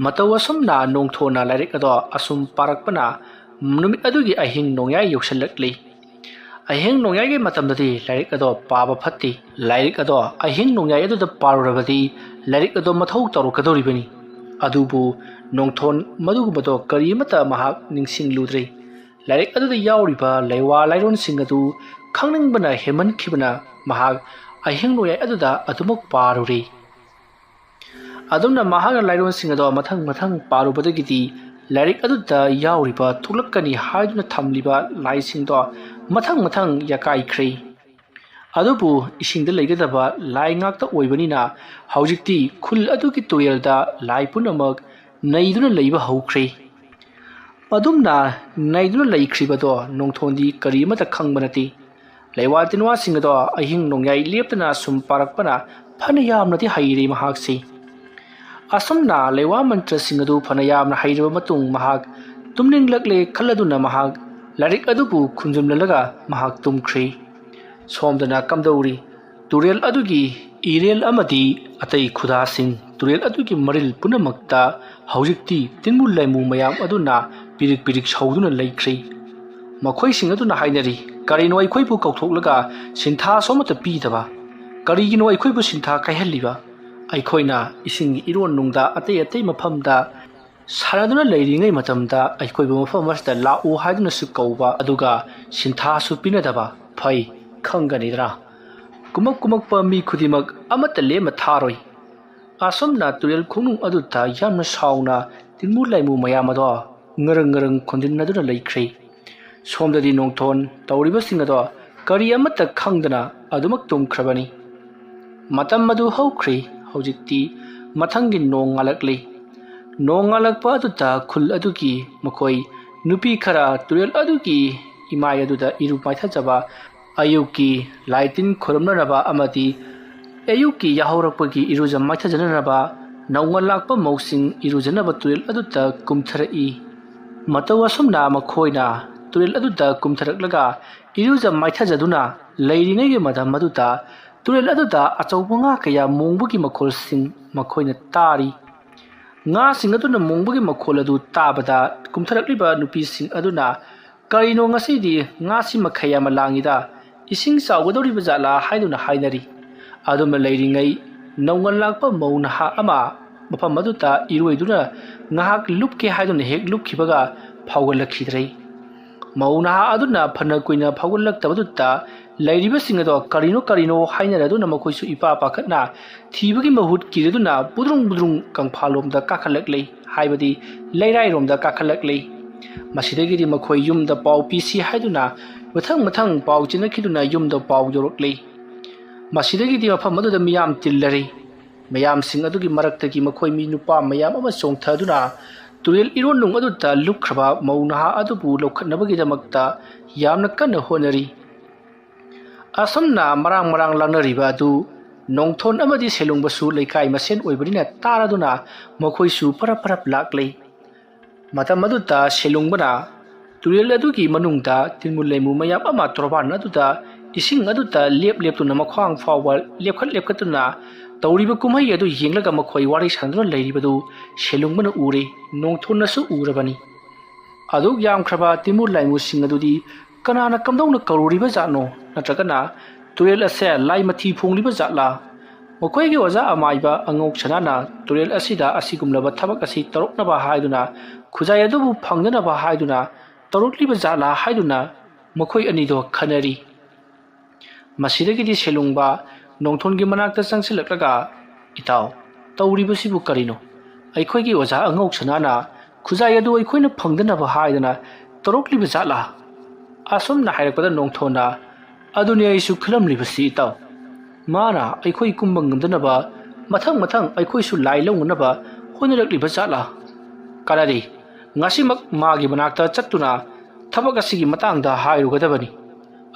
ꯃꯇꯧ ꯑꯁꯨꯝꯅ ꯅꯣꯡꯊꯣꯟꯅ ꯂꯥꯏꯔꯤꯛ ꯑꯗꯣ ꯑꯁꯨꯝ ꯄꯥꯔꯛꯄꯅ ꯅꯨꯃꯤꯠ ꯑꯗꯨꯒꯤ ꯑꯍꯤꯡ ꯅꯣꯡꯌꯥꯏ ꯌꯧꯁꯜꯂꯛꯂꯤ꯫ ꯑꯍꯤꯡ ꯅꯣꯡꯌꯥꯏꯒꯤ ꯃꯇꯝꯗꯗꯤ ꯂꯥꯏꯔꯤꯛ ꯑꯗꯣ ꯄꯥꯕ ꯐꯠꯇꯦ꯫ ꯂꯥꯏꯔꯤꯛ ꯑꯗꯣ ꯑꯍꯤꯡ ꯅꯣꯡꯌꯥꯏ ꯑꯗꯨꯗ ꯄꯥꯔꯨꯔꯕꯗꯤ ꯂꯥꯏꯔꯤꯛ ꯑꯗꯣ ꯃꯊꯧ ꯇꯧꯔꯛꯀꯗꯧꯔꯤꯕꯅꯤ꯫ ꯑꯗꯨꯕꯨ ꯅꯣꯡꯊꯣꯟ ꯃꯗꯨꯒꯨꯝꯕꯗꯣ ꯀꯔꯤꯃꯠꯇ ꯃꯍꯥꯛ ꯅꯤꯡꯁꯤꯡꯂꯨꯗ꯭ꯔꯦ꯫ ꯂꯥꯏꯔꯤꯛ ꯑꯗꯨꯗ ꯌꯥꯎꯔꯤꯕ ꯂꯩꯋꯥ ꯂꯥꯏꯔꯣꯟꯁꯤꯡ ꯑꯗꯨ ꯈꯪꯅꯤꯡꯕꯅ ꯍꯦꯟꯃꯟꯈꯤꯕꯅ ꯃꯍꯥꯛ ꯑꯍꯤꯡ ꯅꯣꯡꯌꯥꯏ ꯑꯗꯨꯗ ꯑꯗꯨꯃꯛ ꯄꯥꯔꯨꯔꯦ꯫ ꯑꯗꯨꯝꯅ ꯃꯍꯥꯛꯅ ꯂꯥꯏꯔꯣꯟꯁꯤꯡ ꯑꯗꯣ ꯃꯊꯪ ꯃꯊꯪ ꯄꯥꯔꯨꯕꯗꯒꯤꯗꯤ ꯂꯥꯏꯔꯤꯛ ꯑꯗꯨꯗ ꯌꯥꯎꯔꯤꯕ ꯊꯣꯛꯂꯛꯀꯅꯤ ꯍꯥꯏꯗꯨꯅ ꯊꯝꯂꯤꯕ ꯂꯥꯏꯁꯤꯡꯗꯣ ꯃꯊꯪ ꯃꯊꯪ ꯌꯥꯀꯥꯏꯈ꯭ꯔꯦ꯫ ꯑꯗꯨꯕꯨ ꯏꯁꯤꯡꯗ ꯂꯩꯒꯗꯕ ꯂꯥꯏ ꯉꯥꯛꯇ ꯑꯣꯏꯕꯅꯤꯅ ꯍꯧꯖꯤꯛꯇꯤ ꯈꯨꯜ ꯑꯗꯨꯒꯤ ꯇꯨꯔꯦꯜꯗ ꯂꯥꯏ ꯄꯨꯝꯅꯃꯛ ꯅꯩꯗꯨꯅ ꯂꯩꯕ ꯍꯧꯈ꯭ꯔꯦ꯫ ꯑꯗꯨꯝꯅ ꯅꯩꯗꯨꯅ ꯂꯩꯈ꯭ꯔꯤꯕꯗꯣ ꯅꯣꯡꯊꯣꯟꯗꯤ ꯀꯔꯤꯃꯠꯇ ꯈꯪꯕ ꯅꯠꯇꯦ꯫ ꯂꯩꯋꯥ ꯇꯤꯟꯋꯥꯁꯤꯡ ꯑꯗꯣ ꯑꯍꯤꯡ ꯅꯣꯡꯌꯥꯏ ꯂꯦꯞꯇꯅ ꯁꯨꯝ ꯄꯥꯔꯛꯄꯅ ꯐꯅ ꯌꯥꯝꯅꯗꯤ ꯍꯩꯔꯦ ꯃꯍꯥꯛꯁꯦ꯫ ꯑꯁꯨꯝꯅ ꯂꯩꯋꯥ ꯃꯟꯇ꯭ꯔꯁꯤꯡ ꯑꯗꯨ ꯐꯅ ꯌꯥꯝꯅ ꯍꯩꯔꯕ ꯃꯇꯨꯡ ꯃꯍꯥꯛ ꯇꯨꯝꯅꯤꯡꯂꯛꯂꯦ ꯈꯜꯂꯗꯨꯅ ꯃꯍꯥꯛ ꯂꯥꯏꯔꯤꯛ ꯑꯗꯨꯕꯨ ꯈꯨꯝꯖꯤꯜꯂꯒ ꯃꯍꯥꯛ ꯇꯨꯝꯈ꯭ꯔꯦ꯫ ꯁꯣꯝꯗꯅ ꯀꯝꯗꯧꯔꯤ? ꯇꯨꯔꯦꯜ ꯑꯗꯨꯒꯤ ꯏꯔꯦꯜ ꯑꯃꯗꯤ ꯑꯇꯩ ꯈꯨꯗꯥꯁꯤꯡ ꯇꯨꯔꯦꯜ ꯑꯗꯨꯒꯤ ꯃꯔꯤꯜ ꯄꯨꯝꯅꯃꯛꯇ ꯍꯧꯖꯤꯛꯇꯤ ꯇꯤꯟꯃꯨ ꯂꯩꯃꯨ ꯃꯌꯥꯝ ꯑꯗꯨꯅ ꯄꯤꯔꯤꯛ ꯄꯤꯔꯤꯛ ꯁꯧꯗꯨꯅ ꯂꯩꯈ꯭ꯔꯦ꯫ ꯃꯈꯣꯏꯁꯤꯡ ꯑꯗꯨꯅ ꯍꯥꯏꯅꯔꯤ, ꯀꯔꯤꯅꯣ ꯑꯩꯈꯣꯏꯕꯨ ꯀꯧꯊꯣꯛꯂꯒ ꯁꯤꯟꯊꯥꯁꯨ ꯑꯃꯠꯇ ꯄꯤꯗꯕ? ꯀꯔꯤꯒꯤꯅꯣ ꯑꯩꯈꯣꯏꯕꯨ ꯁꯤꯟꯊꯥ ꯀꯥꯏꯍꯜꯂꯤꯕ? ꯑꯩꯈꯣꯏꯅ ꯏꯁꯤꯡꯒꯤ ꯏꯔꯣꯟꯅꯨꯡꯗ ꯑꯇꯩ ꯑꯇꯩ ꯃꯐꯝꯗ ꯁꯥꯟꯅꯗꯨꯅ ꯂꯩꯔꯤꯉꯩ ꯃꯇꯝꯗ ꯑꯩꯈꯣꯏꯕꯨ ꯃꯐꯝ ꯑꯁꯤꯗ ꯂꯥꯛꯎ ꯍꯥꯏꯗꯨꯅꯁꯨ ꯀꯧꯕ ꯑꯗꯨꯒ ꯁꯤꯟꯊꯥꯁꯨ ꯄꯤꯅꯗꯕ? ꯐꯩ, ꯈꯪꯒꯅꯤꯗꯅ ꯀꯨꯝꯃꯛꯄ ꯃꯤ ꯈꯨꯗꯤꯡꯃꯛ ꯑꯃꯠꯇ ꯂꯦꯝꯅ ꯊꯥꯔꯣꯏ꯫ ꯑꯁꯨꯝꯅ ꯇꯨꯔꯦꯜ ꯈꯣꯡꯅꯨꯡ ꯑꯗꯨꯗ ꯌꯥꯝꯅ ꯁꯥꯎꯅ ꯇꯤꯟꯃꯨ ꯂꯩꯃꯨ ꯃꯌꯥꯝ ꯑꯗꯣ ꯉꯔꯪ ꯉꯔꯪ ꯈꯣꯟꯖꯤꯟꯅꯗꯨꯅ ꯂꯩꯈ꯭ꯔꯦ꯫ ꯁꯣꯝꯗꯗꯤ ꯅꯣꯡꯊꯣꯟ ꯇꯧꯔꯤꯕꯁꯤꯡ ꯑꯗꯣ ꯀꯔꯤ ꯑꯃꯠꯇ ꯈꯪꯗꯅ ꯑꯗꯨꯃꯛ ꯇꯨꯝꯈ꯭ꯔꯕꯅꯤ꯫ ꯃꯇꯝ ꯑꯗꯨ ꯍꯧꯈ꯭ꯔꯦ꯫ ꯍꯧꯖꯤꯛꯇꯤ ꯃꯊꯪꯒꯤ ꯅꯣꯡ ꯉꯥꯜꯂꯛꯂꯤ꯫ ꯅꯣꯡ ꯉꯥꯜꯂꯛꯄ ꯑꯗꯨꯗ ꯈꯨꯜ ꯑꯗꯨꯒꯤ ꯃꯈꯣꯏ ꯅꯨꯄꯤ ꯈꯔ ꯇꯨꯔꯦꯜ ꯑꯗꯨꯒꯤ ꯏꯃꯥꯏ ꯑꯗꯨꯗ ꯏꯔꯨ ꯃꯥꯏꯊꯖꯕ, ꯑꯌꯨꯛꯀꯤ ꯂꯥꯏ ꯇꯤꯟ ꯈꯨꯔꯨꯝꯅꯅꯕ ꯑꯃꯗꯤ ꯑꯌꯨꯛꯀꯤ ꯌꯥꯍꯧꯔꯛꯄꯒꯤ ꯏꯔꯨꯖ ꯃꯥꯏꯊꯖꯅꯅꯕ ꯅꯧꯅ ꯂꯥꯛꯄ ꯃꯧꯁꯤꯡ ꯏꯔꯨꯖꯅꯕ ꯇꯨꯔꯦꯜ ꯑꯗꯨꯗ ꯀꯨꯝꯊꯔꯛꯏ꯫ ꯃꯇꯧ ꯑꯁꯨꯝꯅ ꯃꯈꯣꯏꯅ ꯇꯨꯔꯦꯜ ꯑꯗꯨꯗ ꯀꯨꯝꯊꯔꯛꯂꯒ ꯏꯔꯨꯖ ꯃꯥꯏꯊꯖꯗꯨꯅ ꯂꯩꯔꯤꯉꯩꯒꯤ ꯃꯇꯝ ꯑꯗꯨꯗ ꯇꯨꯔꯦꯜ ꯑꯗꯨꯗ ꯑꯆꯧꯕ ꯉꯥ ꯀꯌꯥ ꯃꯣꯡꯕꯒꯤ ꯃꯈꯣꯜꯁꯤꯡ ꯃꯈꯣꯏꯅ ꯇꯥꯔꯤ꯫ ꯉꯥꯁꯤꯡ ꯑꯗꯨꯅ ꯃꯣꯡꯕꯒꯤ ꯃꯈꯣꯜ ꯑꯗꯨ ꯇꯥꯕꯗ ꯀꯨꯝꯊꯔꯛꯂꯤꯕ ꯅꯨꯄꯤꯁꯤꯡ ꯑꯗꯨꯅ, ꯀꯔꯤꯅꯣ ꯉꯁꯤꯗꯤ ꯉꯥꯁꯤ ꯃꯈꯩ ꯌꯥꯝꯅ ꯂꯥꯡꯉꯤꯗ, ꯏꯁꯤꯡ ꯆꯥꯎꯒꯗꯧꯔꯤꯕ ꯖꯥꯠꯂꯥ ꯍꯥꯏꯗꯨꯅ ꯍꯥꯏꯅꯔꯤ꯫ ꯑꯗꯨꯝꯅ ꯂꯩꯔꯤꯉꯩ ꯅꯧꯅ ꯂꯥꯛꯄ ꯃꯧ ꯅꯍꯥ ꯑꯃ ꯃꯐꯝ ꯑꯗꯨꯗ ꯏꯔꯣꯏꯗꯨꯅ ꯉꯥꯏꯍꯥꯛ ꯂꯨꯞꯀꯦ ꯍꯥꯏꯗꯨꯅ ꯍꯦꯛ ꯂꯨꯞꯈꯤꯕꯒ ꯐꯥꯎꯒꯠꯂꯛꯈꯤꯗ꯭ꯔꯦ꯫ ꯃꯧ ꯅꯍꯥ ꯑꯗꯨꯅ ꯐꯅ ꯀꯨꯏꯅ ꯐꯥꯎꯒꯠꯂꯛꯇꯕꯗꯨꯗ ꯂꯩꯔꯤꯕꯁꯤꯡ ꯑꯗꯣ ꯀꯔꯤꯅꯣ ꯍꯥꯏꯅꯔꯗꯨꯅ ꯃꯈꯣꯏꯁꯨ ꯏꯄꯥ ꯄꯥꯈꯠꯅ ꯊꯤꯕꯒꯤ ꯃꯍꯨꯠ ꯀꯤꯔꯗꯨꯅ ꯕꯨꯗ꯭ꯔꯨꯡ ꯀꯪꯐꯥꯜꯂꯣꯝꯗ ꯀꯥꯈꯠꯂꯛꯂꯤ, ꯍꯥꯏꯕꯗꯤ ꯂꯩꯔꯥꯏꯔꯣꯝꯗ ꯀꯥꯈꯠꯂꯛꯂꯤ꯫ ꯃꯁꯤꯗꯒꯤꯗꯤ ꯃꯈꯣꯏ ꯌꯨꯝꯗ ꯄꯥꯎ ꯄꯤꯁꯤ ꯍꯥꯏꯗꯨꯅ ꯃꯊꯪ ꯄꯥꯎ ꯆꯦꯟꯅꯈꯤꯗꯨꯅ ꯌꯨꯝꯗ ꯄꯥꯎ ꯌꯧꯔꯛꯂꯤ꯫ ꯃꯁꯤꯗꯒꯤꯗꯤ ꯃꯐꯝ ꯑꯗꯨꯗ ꯃꯤꯌꯥꯝ ꯇꯤꯜꯂꯔꯤ꯫ ꯃꯌꯥꯝꯁꯤꯡ ꯑꯗꯨꯒꯤ ꯃꯔꯛꯇꯒꯤ ꯃꯈꯣꯏ ꯃꯤ ꯅꯨꯄꯥ ꯃꯌꯥꯝ ꯑꯃ ꯆꯣꯡꯊꯗꯨꯅ ꯇꯨꯔꯦꯜ ꯏꯔꯣꯟꯅꯨꯡ ꯑꯗꯨꯗ ꯂꯨꯞꯈ꯭ꯔꯕ ꯃꯧ ꯅꯍꯥ ꯑꯗꯨꯕꯨ ꯂꯧꯈꯠꯅꯕꯒꯤꯗꯃꯛꯇ ꯌꯥꯝꯅ ꯀꯟꯅ ꯍꯣꯠꯅꯔꯤ꯫ ꯑꯁꯨꯝꯅ ꯃꯔꯥꯡ ꯂꯥꯡꯅꯔꯤꯕ ꯑꯗꯨ ꯅꯣꯡꯊꯣꯟ ꯑꯃꯗꯤ ꯁꯦꯂꯨꯡꯕꯁꯨ ꯂꯩꯀꯥꯏ ꯃꯁꯦꯟ ꯑꯣꯏꯕꯅꯤꯅ ꯇꯥꯔꯗꯨꯅ ꯃꯈꯣꯏꯁꯨ ꯐꯔꯞ ꯂꯥꯛꯂꯤ꯫ ꯃꯇꯝ ꯑꯗꯨꯗ ꯁꯦꯂꯨꯡꯕꯅ ꯇꯨꯔꯦꯜ ꯑꯗꯨꯒꯤ ꯃꯅꯨꯡꯗ ꯇꯤꯟꯃꯨ ꯂꯩꯃꯨ ꯃꯌꯥꯝ ꯑꯃ ꯇꯣꯔꯕꯥꯟ ꯑꯗꯨꯗ ꯏꯁꯤꯡ ꯑꯗꯨꯗ ꯂꯦꯞꯇꯨꯅ ꯃꯈ꯭ꯋꯥꯡ ꯐꯥꯎꯕ ꯂꯦꯞꯈꯠꯇꯨꯅ ꯇꯧꯔꯤꯕ ꯀꯨꯝꯍꯩ ꯑꯗꯨ ꯌꯦꯡꯂꯒ ꯃꯈꯣꯏ ꯋꯥꯔꯤ ꯁꯥꯅꯗꯨꯅ ꯂꯩꯔꯤꯕꯗꯨ ꯁꯦꯂꯨꯡꯕꯅ ꯎꯔꯦ, ꯅꯣꯡꯊꯣꯟꯅꯁꯨ ꯎꯔꯕꯅꯤ꯫ ꯑꯗꯨꯛ ꯌꯥꯝꯈ꯭ꯔꯕ ꯇꯤꯟꯃꯨ ꯂꯩꯃꯨꯁꯤꯡ ꯑꯗꯨꯗꯤ ꯀꯅꯥꯅ ꯀꯝꯗꯧꯅ ꯀꯧꯔꯨꯔꯤꯕ ꯖꯥꯠꯅꯣ? ꯅꯠꯇ꯭ꯔꯒꯅ ꯇꯨꯔꯦꯜ ꯑꯁꯦ ꯂꯥꯏ ꯃꯊꯤ ꯐꯣꯡꯂꯤꯕ ꯖꯥꯠꯂꯥ? ꯃꯈꯣꯏꯒꯤ ꯑꯣꯖꯥ ꯑꯃꯥꯏꯕ ꯑꯉꯧ ꯁꯅꯥꯅ ꯇꯨꯔꯦꯜ ꯑꯁꯤꯗ ꯑꯁꯤꯒꯨꯝꯂꯕ ꯊꯕꯛ ꯑꯁꯤ ꯇꯧꯔꯛꯅꯕ ꯍꯥꯏꯗꯨꯅ, ꯈꯨꯖꯥꯏ ꯑꯗꯨꯕꯨ ꯐꯪꯅꯅꯕ ꯍꯥꯏꯗꯨꯅ ꯇꯧꯔꯛꯂꯤꯕ ꯖꯥꯠꯂꯥ ꯍꯥꯏꯗꯨꯅ ꯃꯈꯣꯏ ꯑꯅꯤꯗꯣ ꯈꯟꯅꯔꯤ꯫ ꯃꯁꯤꯗꯒꯤꯗꯤ ꯁꯦꯂꯨꯡꯕ ꯅꯣꯡꯊꯣꯟꯒꯤ ꯃꯅꯥꯛꯇ ꯆꯪꯁꯤꯜꯂꯛꯂꯒ, ꯏꯇꯥꯎ, ꯇꯧꯔꯤꯕꯁꯤꯕꯨ ꯀꯔꯤꯅꯣ? ꯑꯩꯈꯣꯏꯒꯤ ꯑꯣꯖꯥ ꯑꯉꯧ ꯁꯅꯥꯅ ꯈꯨꯖꯥꯏ ꯑꯗꯨ ꯑꯩꯈꯣꯏꯅ ꯐꯪꯗꯅꯕ ꯍꯥꯏꯗꯨꯅ ꯇꯧꯔꯛꯂꯤꯕ ꯖꯥꯠꯂꯥ? ꯑꯁꯨꯝꯅ ꯍꯥꯏꯔꯛꯄꯗ ꯅꯣꯡꯊꯣꯟꯅ, ꯑꯗꯨꯅꯤ ꯑꯩꯁꯨ ꯈꯜꯂꯝꯂꯤꯕꯁꯤ ꯏꯇꯥꯎ꯫ ꯃꯥꯅ ꯑꯩꯈꯣꯏ ꯀꯨꯝꯕ ꯉꯝꯗꯅꯕ ꯃꯊꯪ ꯑꯩꯈꯣꯏꯁꯨ ꯂꯥꯏ ꯂꯧꯅꯅꯕ ꯍꯣꯠꯅꯔꯛꯂꯤꯕ ꯖꯥꯠꯂꯥ? ꯀꯥꯟꯅꯗꯦ, ꯉꯁꯤꯃꯛ ꯃꯥꯒꯤ ꯃꯅꯥꯛꯇ ꯆꯠꯇꯨꯅ ꯊꯕꯛ ꯑꯁꯤꯒꯤ ꯃꯇꯥꯡꯗ ꯍꯥꯏꯔꯨꯒꯗꯕꯅꯤ꯫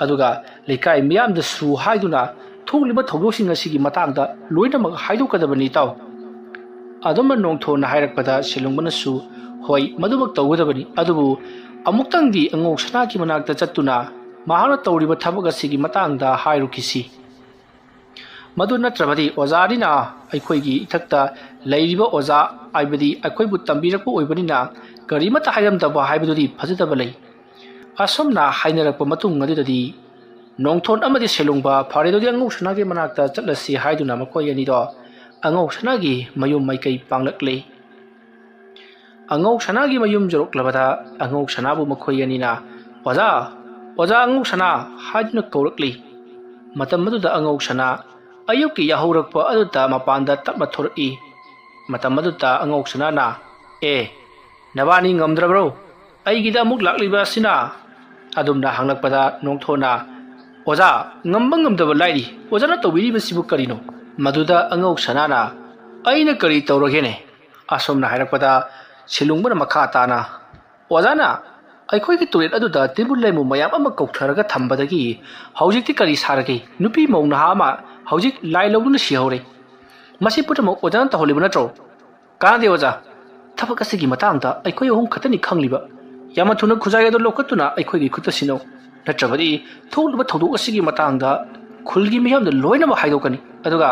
ꯑꯗꯨꯒ ꯂꯩꯀꯥꯏ ꯃꯤꯌꯥꯝꯗꯁꯨ ꯍꯥꯏꯗꯨꯅ ꯊꯣꯛꯂꯤꯕ ꯊꯧꯗꯣꯛꯁꯤꯡ ꯑꯁꯤꯒꯤ ꯃꯇꯥꯡꯗ ꯂꯣꯏꯅꯃꯛ ꯍꯥꯏꯗꯣꯛꯀꯗꯕꯅꯤ ꯏꯇꯥꯎ꯫ ꯑꯗꯨꯝꯅ ꯅꯣꯡꯊꯣꯟꯅ ꯍꯥꯏꯔꯛꯄꯗ ꯁꯦꯂꯨꯡꯕꯅꯁꯨ, ꯍꯣꯏ, ꯃꯗꯨꯃꯛ ꯇꯧꯒꯗꯕꯅꯤ, ꯑꯗꯨꯕꯨ ꯑꯃꯨꯛꯇꯪꯗꯤ ꯑꯉꯧ ꯁꯅꯥꯒꯤ ꯃꯅꯥꯛꯇ ꯆꯠꯇꯨꯅ ꯃꯍꯥꯛꯅ ꯇꯧꯔꯤꯕ ꯊꯕꯛ ꯑꯁꯤꯒꯤ ꯃꯇꯥꯡꯗ ꯍꯥꯏꯔꯨꯈꯤꯁꯤ꯫ मधु नत्रबदी ओजानिना अखोइगी इथक्ता लैरिबा ओजा आइबदी अखोइबु तंबीरकु ओइबनिना करीमता हायरमदबा हाइबदुदी फजदबा लै असमना हाइनरकपा मतुंग अदुददी नोंथोन अमदी सेलुंगबा फारेदुदी अंगौसनागे मनाक्ता चटलसी हाइदुना मखोइ अनिदो अंगौसनागी मयुम माइकै पांगलक्ले अंगौसनागी मयुम जोरक्लबदा अंगौसनाबु मखोइ अनिना ओजा ओजा अंगौसना हाइदुना कौरक्ली मतम मदुदा अंगौसना अयुकी याहौरक्पा अदुता मपानदा तपमा थोरई मतम मदुता अंगौसनाना ए नबानी ngमद्रब्रो अइगिदा अमुक लाक्लिबा सिना अदुमना हांगलक्पदा नोंथोना ओजा ngमबा ngमदबा लाइरी ओजाना तौबिरिबसिबु करिनो मदुदा अंगौसनाना अइना करि तौरगेने असोमना हाइरक्पदा सिलुंगबना मखा ताना ओजाना अखोइगी तुरेट अदुदा तिबुलैमु मयाम अमा कौथरगा थंबदगी हौजिकति करि सारगे नुपी मौना मा हौजिक लाइ लौदुना सिहौरे मसी पुटमो ओजाना तहोलिबु नत्रो कादे ओजा थबक असिगी मतांगदा अखोइ अहुम खतनि खंगलिबा यामथुना खुजायदो लोकतुना अखोइगी खुतसिनो नत्रबदि थोलबा थौदोक असिगी मतांगदा खुलगी मियामदा लोइनबा हाइदोकनि अदुगा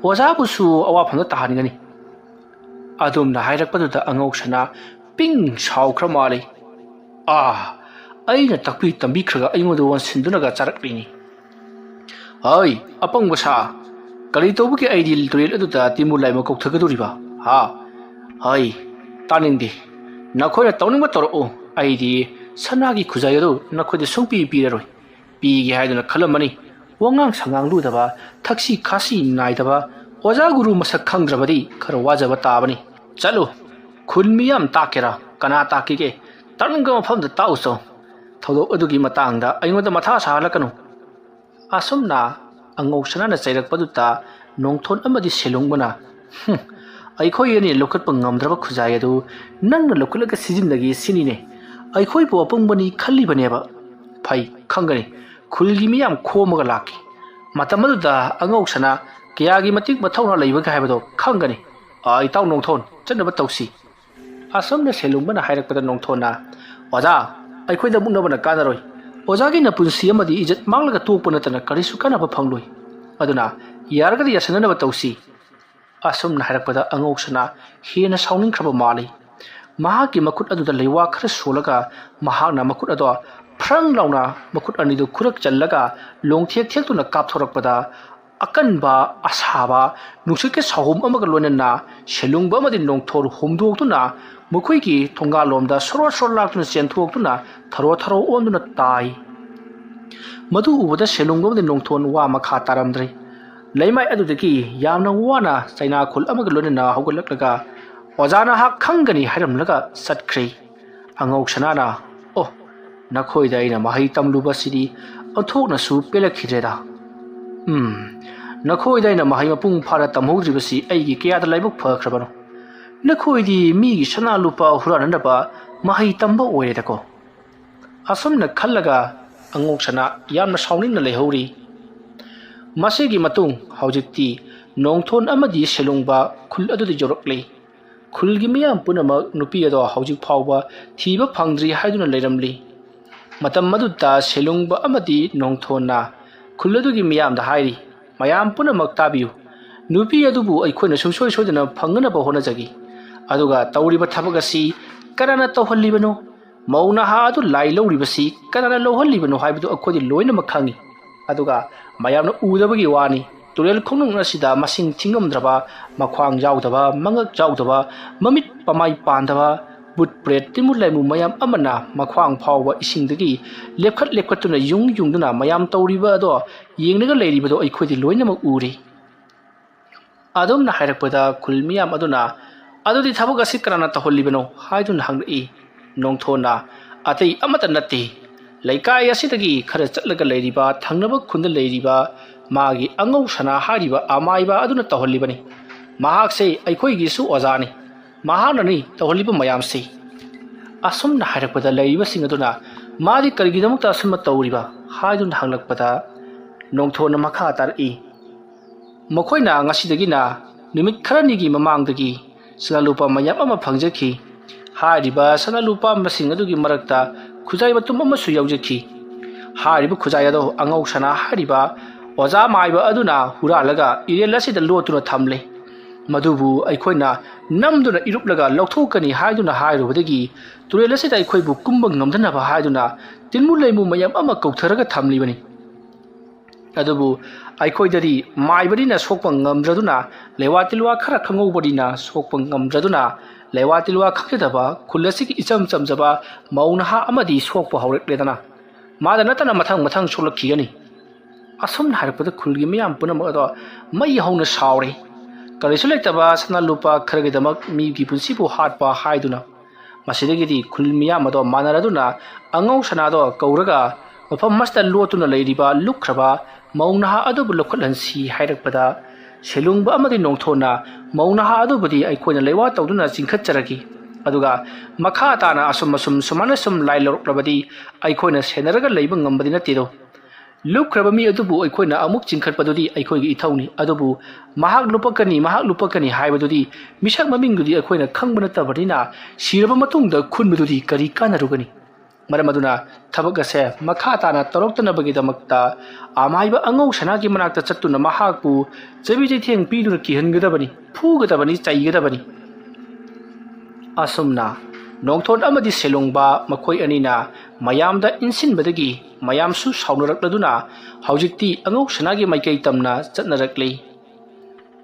ओजाबुसु अवाफंदा ताहानिगनि अदुमना हाइरक्पदुदा अंगौसना पिंग साउख्र माले अइना तकपी तंबीख्रगा अइमोदो वनसिन्दुनगा चारक्लिनी हय अपंगसा करि तौबुकी आइडिल तुरेल अदुदा तिमुलाइमा कौथगदुरिबा हा हय तानिंदे नखोइना तौनिंगबा तौरओ आइदि सनागी खुजायदो नखोइदे सुंपी पीररोय पीगे हाइदुना खलमनी वंगांग संगांग लुदबा थक्सी खासी नाइदबा ओजा गुरु मसक खंगद्रबदी खर वाजबा ताबनी चलो खुलमियाम ताकेरा कना ताकीगे तनंग मफमदा ताउसो थौदोक अदुगी मतांगदा अइमोदा मथा साहलकनु असुमना अंगौसनाना चैरकपदुता नोंथोन अमदी सेलुंगबना अखोइनि लोकटप ngमद्रबा खुजायदु नंगना लोकलगा सिजिनदगी सिनिने अखोइबु अपंगबनी खल्लिबनेबा फै खंगनी खुलगी मियाम खोमगा लाकी मतमदुदा अंगौसना कयागी मतिक मथौना लैबगा हाइबदो खंगनी इताउ नोंथोन चनबा तौसी असमना सेलुंगबना हाइरकपदा नोंथोना ओजा अखोइदा मुनबना कानरोय ओजागी नपुंसी अमदी इज्जत मांगलगा तोकप नतना करिसु कानबा फंगलोय अदुना यारगदा यासननबा तौसी असमना हाइरकपदा अंगौसना हेना साउनिंख्रबा माले महाकी मकुट अदुदा लैवा खर सोलगा महाना मकुट अदो फ्रंग लाउना मकुट अनिदु खुरक चल्लगा लोंथेक थेक्तुना कापथोरकपदा अकनबा असाबा नुसिके साहुम अमगा लोनना सेलुंगबा अमदी नोंथोर होमदोक्तुना मखोइगी थोंगालोमदा सरो सरो लाक्तुना चेंथोक्तुना थरो थरो ओंदुना ताई मधु उबदा सेलुंगबा अमदी नोंथोन वा मखा तारमद्रे लैमाय अदुदगी यामना वाना चाइना खुल अमगा लोनना हौगलक्लगा ओजाना हा खंगनी हाइरमलगा सटख्रे अंगौसनाना ओ नखोइदा अइना महै तमलुबसिदी अथोकनसु पेलखिद्रेदा नखोइदा अइना महै मपुंग फारा तमहौद्रिबसि अइगी कयादा लाइबक फख्रबनो नखोइदी मीगी सना लुपा हुराननबा महै तंबा ओइरेदको असमना खल्लगा अंगौसना यामना साउनिंगना लेहौरी मसेगी मतुंग हौजिक्ति नोंथोन अमदी सेलुंगबा खुल अदुदि जोरक्ले खुलगी मियाम पुनमक नुपी अदो हौजिक फावबा थीबा फंगद्रि हाइदुना लेरमली मतम मदुता सेलुंगबा अमदी नोंथोना खुल अदुगी मियामदा हाइरी मयाम पुनमक ताबियु नुपी अदुबु अइखोइना सुंसोय सोयदना फंगनबा होनजगी अदुगा तौरिबा थबक असि कनाना तौहल्लिबनो मौना हा अदु लाई लौरिबसि कनाना लौहल्लिबनो हाइबदु अखोदि लोइनमक खंगी अदुगा मयामना उदबगी वानी तुरेल खोंनुंग असिदा मसिंग थिंगमद्रबा मख्वांग जाउदबा मंगक जाउदबा ममित पमाई पांदबा बुट प्रेट तिमुलैमु मयाम अमना मख्वांग फावबा इसिंगदगी लेपखत लेपखतुना युंग युंगदुना मयाम तौरिबा अदो येंगनगा लेरिबदो अइखोदि लोइनमक उरी अदोमना हाइरकपदा खुलमियाम अदुना अदुदि थबक असि कनाना तहोल्लिबनो हाइदुना हंगई नोंथोना अतै अमता नत्ते लैकाय असिदगी खर चलगा लेरिबा थंगनबा खुंद लेरिबा मागी अंगौसना हारिबा अमाइबा अदुना तहोल्लिबनी महाकसे अइखोइगिसु ओजानी महाननी तहोल्लिबा मयामसे असुमना हाइरकपदा लेरिबसिंग अदुना मादी करिगिदमुक्ता असुम तौरिबा हाइदुना हंगलकपदा नोंथोना मखा तारई मखोइना ngasidagiना निमित खरनिगी ममांगदगी सनालुपा मयाम अमा फंगजखि हारिबा सनालुपा मसिंग अदुगी मरक्ता खुजाई बतुम अमसु यौजखि हारिबा खुजाई अदो अंगौसना हारिबा ꯑꯣꯖꯥ ꯃꯥꯏꯕ ꯑꯗꯨꯅ ꯍꯨꯔꯥꯜꯂꯒ ꯏꯔꯦꯜ ꯑꯁꯤꯗ ꯂꯣꯠꯇꯨꯅ ꯊꯝꯂꯦ ꯃꯗꯨꯕꯨ ꯑꯩꯈꯣꯏꯅ ꯅꯝꯗꯨꯅ ꯏꯔꯨꯞꯂꯒ ꯂꯧꯊꯣꯛꯀꯅꯤ ꯍꯥꯏꯗꯨꯅ ꯍꯥꯏꯔꯨꯕꯗꯒꯤ ꯇꯨꯔꯦꯜ ꯑꯁꯤꯗ ꯑꯩꯈꯣꯏꯕꯨ ꯀꯨꯝꯕ ꯉꯝꯗꯅꯕ ꯍꯥꯏꯗꯨꯅ ꯇꯤꯟꯃꯨ ꯂꯩꯃꯨ ꯃꯌꯥꯝ ꯑꯃ ꯀꯧꯊꯔꯒ ꯊꯝꯂꯤꯕꯅꯤ ꯑꯗꯨꯕꯨ ꯑꯩꯈꯣꯏꯗꯗꯤ ꯃꯥꯏꯕꯅꯤꯅ ꯁꯣꯛꯄ ꯉꯝꯗ꯭ꯔꯗꯨꯅ ꯂꯩꯋꯥ ꯇꯤꯜꯋꯥ ꯈꯔ ꯈꯪꯍꯧꯕꯅꯤꯅ ꯁꯣꯛꯄ ꯉꯝꯗ꯭ꯔꯗꯨꯅ ꯂꯩꯋꯥ ꯇꯤꯜꯋꯥ ꯈꯪꯖꯗꯕ ꯈꯨꯜ ꯑꯁꯤꯒꯤ ꯏꯆꯝ ꯆꯝꯖꯕ ꯃꯧ ꯅꯍꯥ ꯑꯃꯗꯤ ꯁꯣꯛꯄ ꯍꯧꯔꯛꯂꯦꯗꯅ ꯃꯥꯗ ꯅꯠꯇꯅ ꯃꯊꯪ ꯁꯣꯛꯂꯛꯈꯤꯒꯅꯤ ꯑꯁꯨꯝꯅ ꯍꯥꯏꯔꯛꯄꯗ ꯈꯨꯜꯒꯤ ꯃꯤꯌꯥꯝ ꯄꯨꯝꯅꯃꯛ ꯑꯗꯣ ꯃꯩ ꯍꯧꯅ ꯁꯥꯎꯔꯦ ꯀꯔꯤꯁꯨ ꯂꯩꯇꯕ ꯁꯅꯥ ꯂꯨꯄꯥ ꯈꯔꯒꯤꯗꯃꯛ ꯃꯤꯒꯤ ꯄꯨꯟꯁꯤꯕꯨ ꯍꯥꯠꯄ ꯍꯥꯏꯗꯨꯅ ꯃꯁꯤꯗꯒꯤꯗꯤ ꯈꯨꯜ ꯃꯤꯌꯥꯝ ꯑꯗꯣ ꯃꯥꯟꯅꯔꯗꯨꯅ ꯑꯉꯧ ꯁꯅꯥꯗꯣ ꯀꯧꯔꯒ ꯃꯐꯝ ꯑꯁꯤꯗ ꯂꯣꯠꯇꯨꯅ ꯂꯩꯔꯤꯕ ꯂꯨꯞꯈ꯭ꯔꯕ ꯃꯧ ꯅꯍꯥ ꯑꯗꯨꯕꯨ ꯂꯧꯈꯠꯍꯟꯁꯤ ꯍꯥꯏꯔꯛꯄꯗ ꯁꯦꯂꯨꯡꯕ ꯑꯃꯗꯤ ꯅꯣꯡꯊꯣꯟꯅ ꯃꯧ ꯅꯍꯥ ꯑꯗꯨꯕꯨꯗꯤ ꯑꯩꯈꯣꯏꯅ ꯂꯩꯋꯥ ꯇꯧꯗꯨꯅ ꯆꯤꯡꯈꯠꯆꯔꯒꯤ ꯑꯗꯨꯒ ꯃꯈꯥ ꯇꯥꯅ ꯁꯨꯃꯥꯏꯅ ꯁꯨꯝ ꯂꯥꯏ ꯂꯧꯔꯛꯂꯕꯗꯤ ꯑꯩꯈꯣꯏꯅ ꯁꯦꯟꯅꯔꯒ ꯂꯩꯕ ꯉꯝꯕꯗꯤ ꯅꯠꯇꯦꯗꯣ ꯂꯨꯞꯈ꯭ꯔꯕ ꯃꯤ ꯑꯗꯨꯕꯨ ꯑꯩꯈꯣꯏꯅ ꯑꯃꯨꯛ ꯆꯤꯡꯈꯠꯄꯗꯨꯗꯤ ꯑꯩꯈꯣꯏꯒꯤ ꯏꯊꯧꯅꯤ ꯑꯗꯨꯕꯨ ꯃꯍꯥꯛ ꯂꯨꯞꯄꯛꯀꯅꯤ ꯍꯥꯏꯕꯗꯨꯗꯤ ꯃꯤꯁꯛ ꯃꯃꯤꯡꯗꯨꯗꯤ ꯑꯩꯈꯣꯏꯅ ꯈꯪꯕ ꯅꯠꯇꯕꯅꯤna ꯁꯤꯔꯕ ꯃꯇꯨꯡꯗ ꯈꯨꯟꯕꯗꯨꯗꯤ ꯀꯔꯤ ꯀꯥꯟꯅꯔꯨꯒꯅꯤ ꯃꯔꯝ ꯑꯗꯨꯅ ꯊꯕꯛ ꯑꯁꯦ ꯃꯈꯥ ꯇꯥꯅ ꯇꯧꯔꯛꯇꯅꯕꯒꯤꯗꯃꯛꯇ ꯑꯃꯥꯏꯕ ꯑꯉꯧ ꯁꯅꯥꯒꯤ ꯃꯅꯥꯛꯇ ꯆꯠꯇꯨꯅ ꯃꯍꯥꯛꯄꯨ ꯆꯩꯕꯤ ꯆꯩꯊꯦꯡ ꯄꯤꯗꯨꯅ ꯀꯤꯍꯟꯒꯗꯕꯅꯤ ꯐꯨꯒꯗꯕꯅꯤ ꯆꯩꯒꯗꯕꯅꯤ ꯑꯁꯨꯝꯅ ꯅꯣꯡꯊꯣꯟ ꯑꯃꯗꯤ ꯁꯦꯂꯨꯡꯕ ꯃꯈꯣꯏ ꯑꯅꯤꯅ ꯃꯌꯥꯝꯗ ꯏꯟꯁꯤꯟꯕꯗꯒꯤ ꯃꯌꯥꯝꯁꯨ ꯁꯥꯎꯅꯔꯛꯂꯗꯨꯅ ꯍꯧꯖꯤꯛꯇꯤ ꯑꯉꯧ ꯁꯅꯥꯒꯤ ꯃꯥꯏꯀꯩ ꯇꯝꯅ ꯆꯠꯅꯔꯛꯂꯤ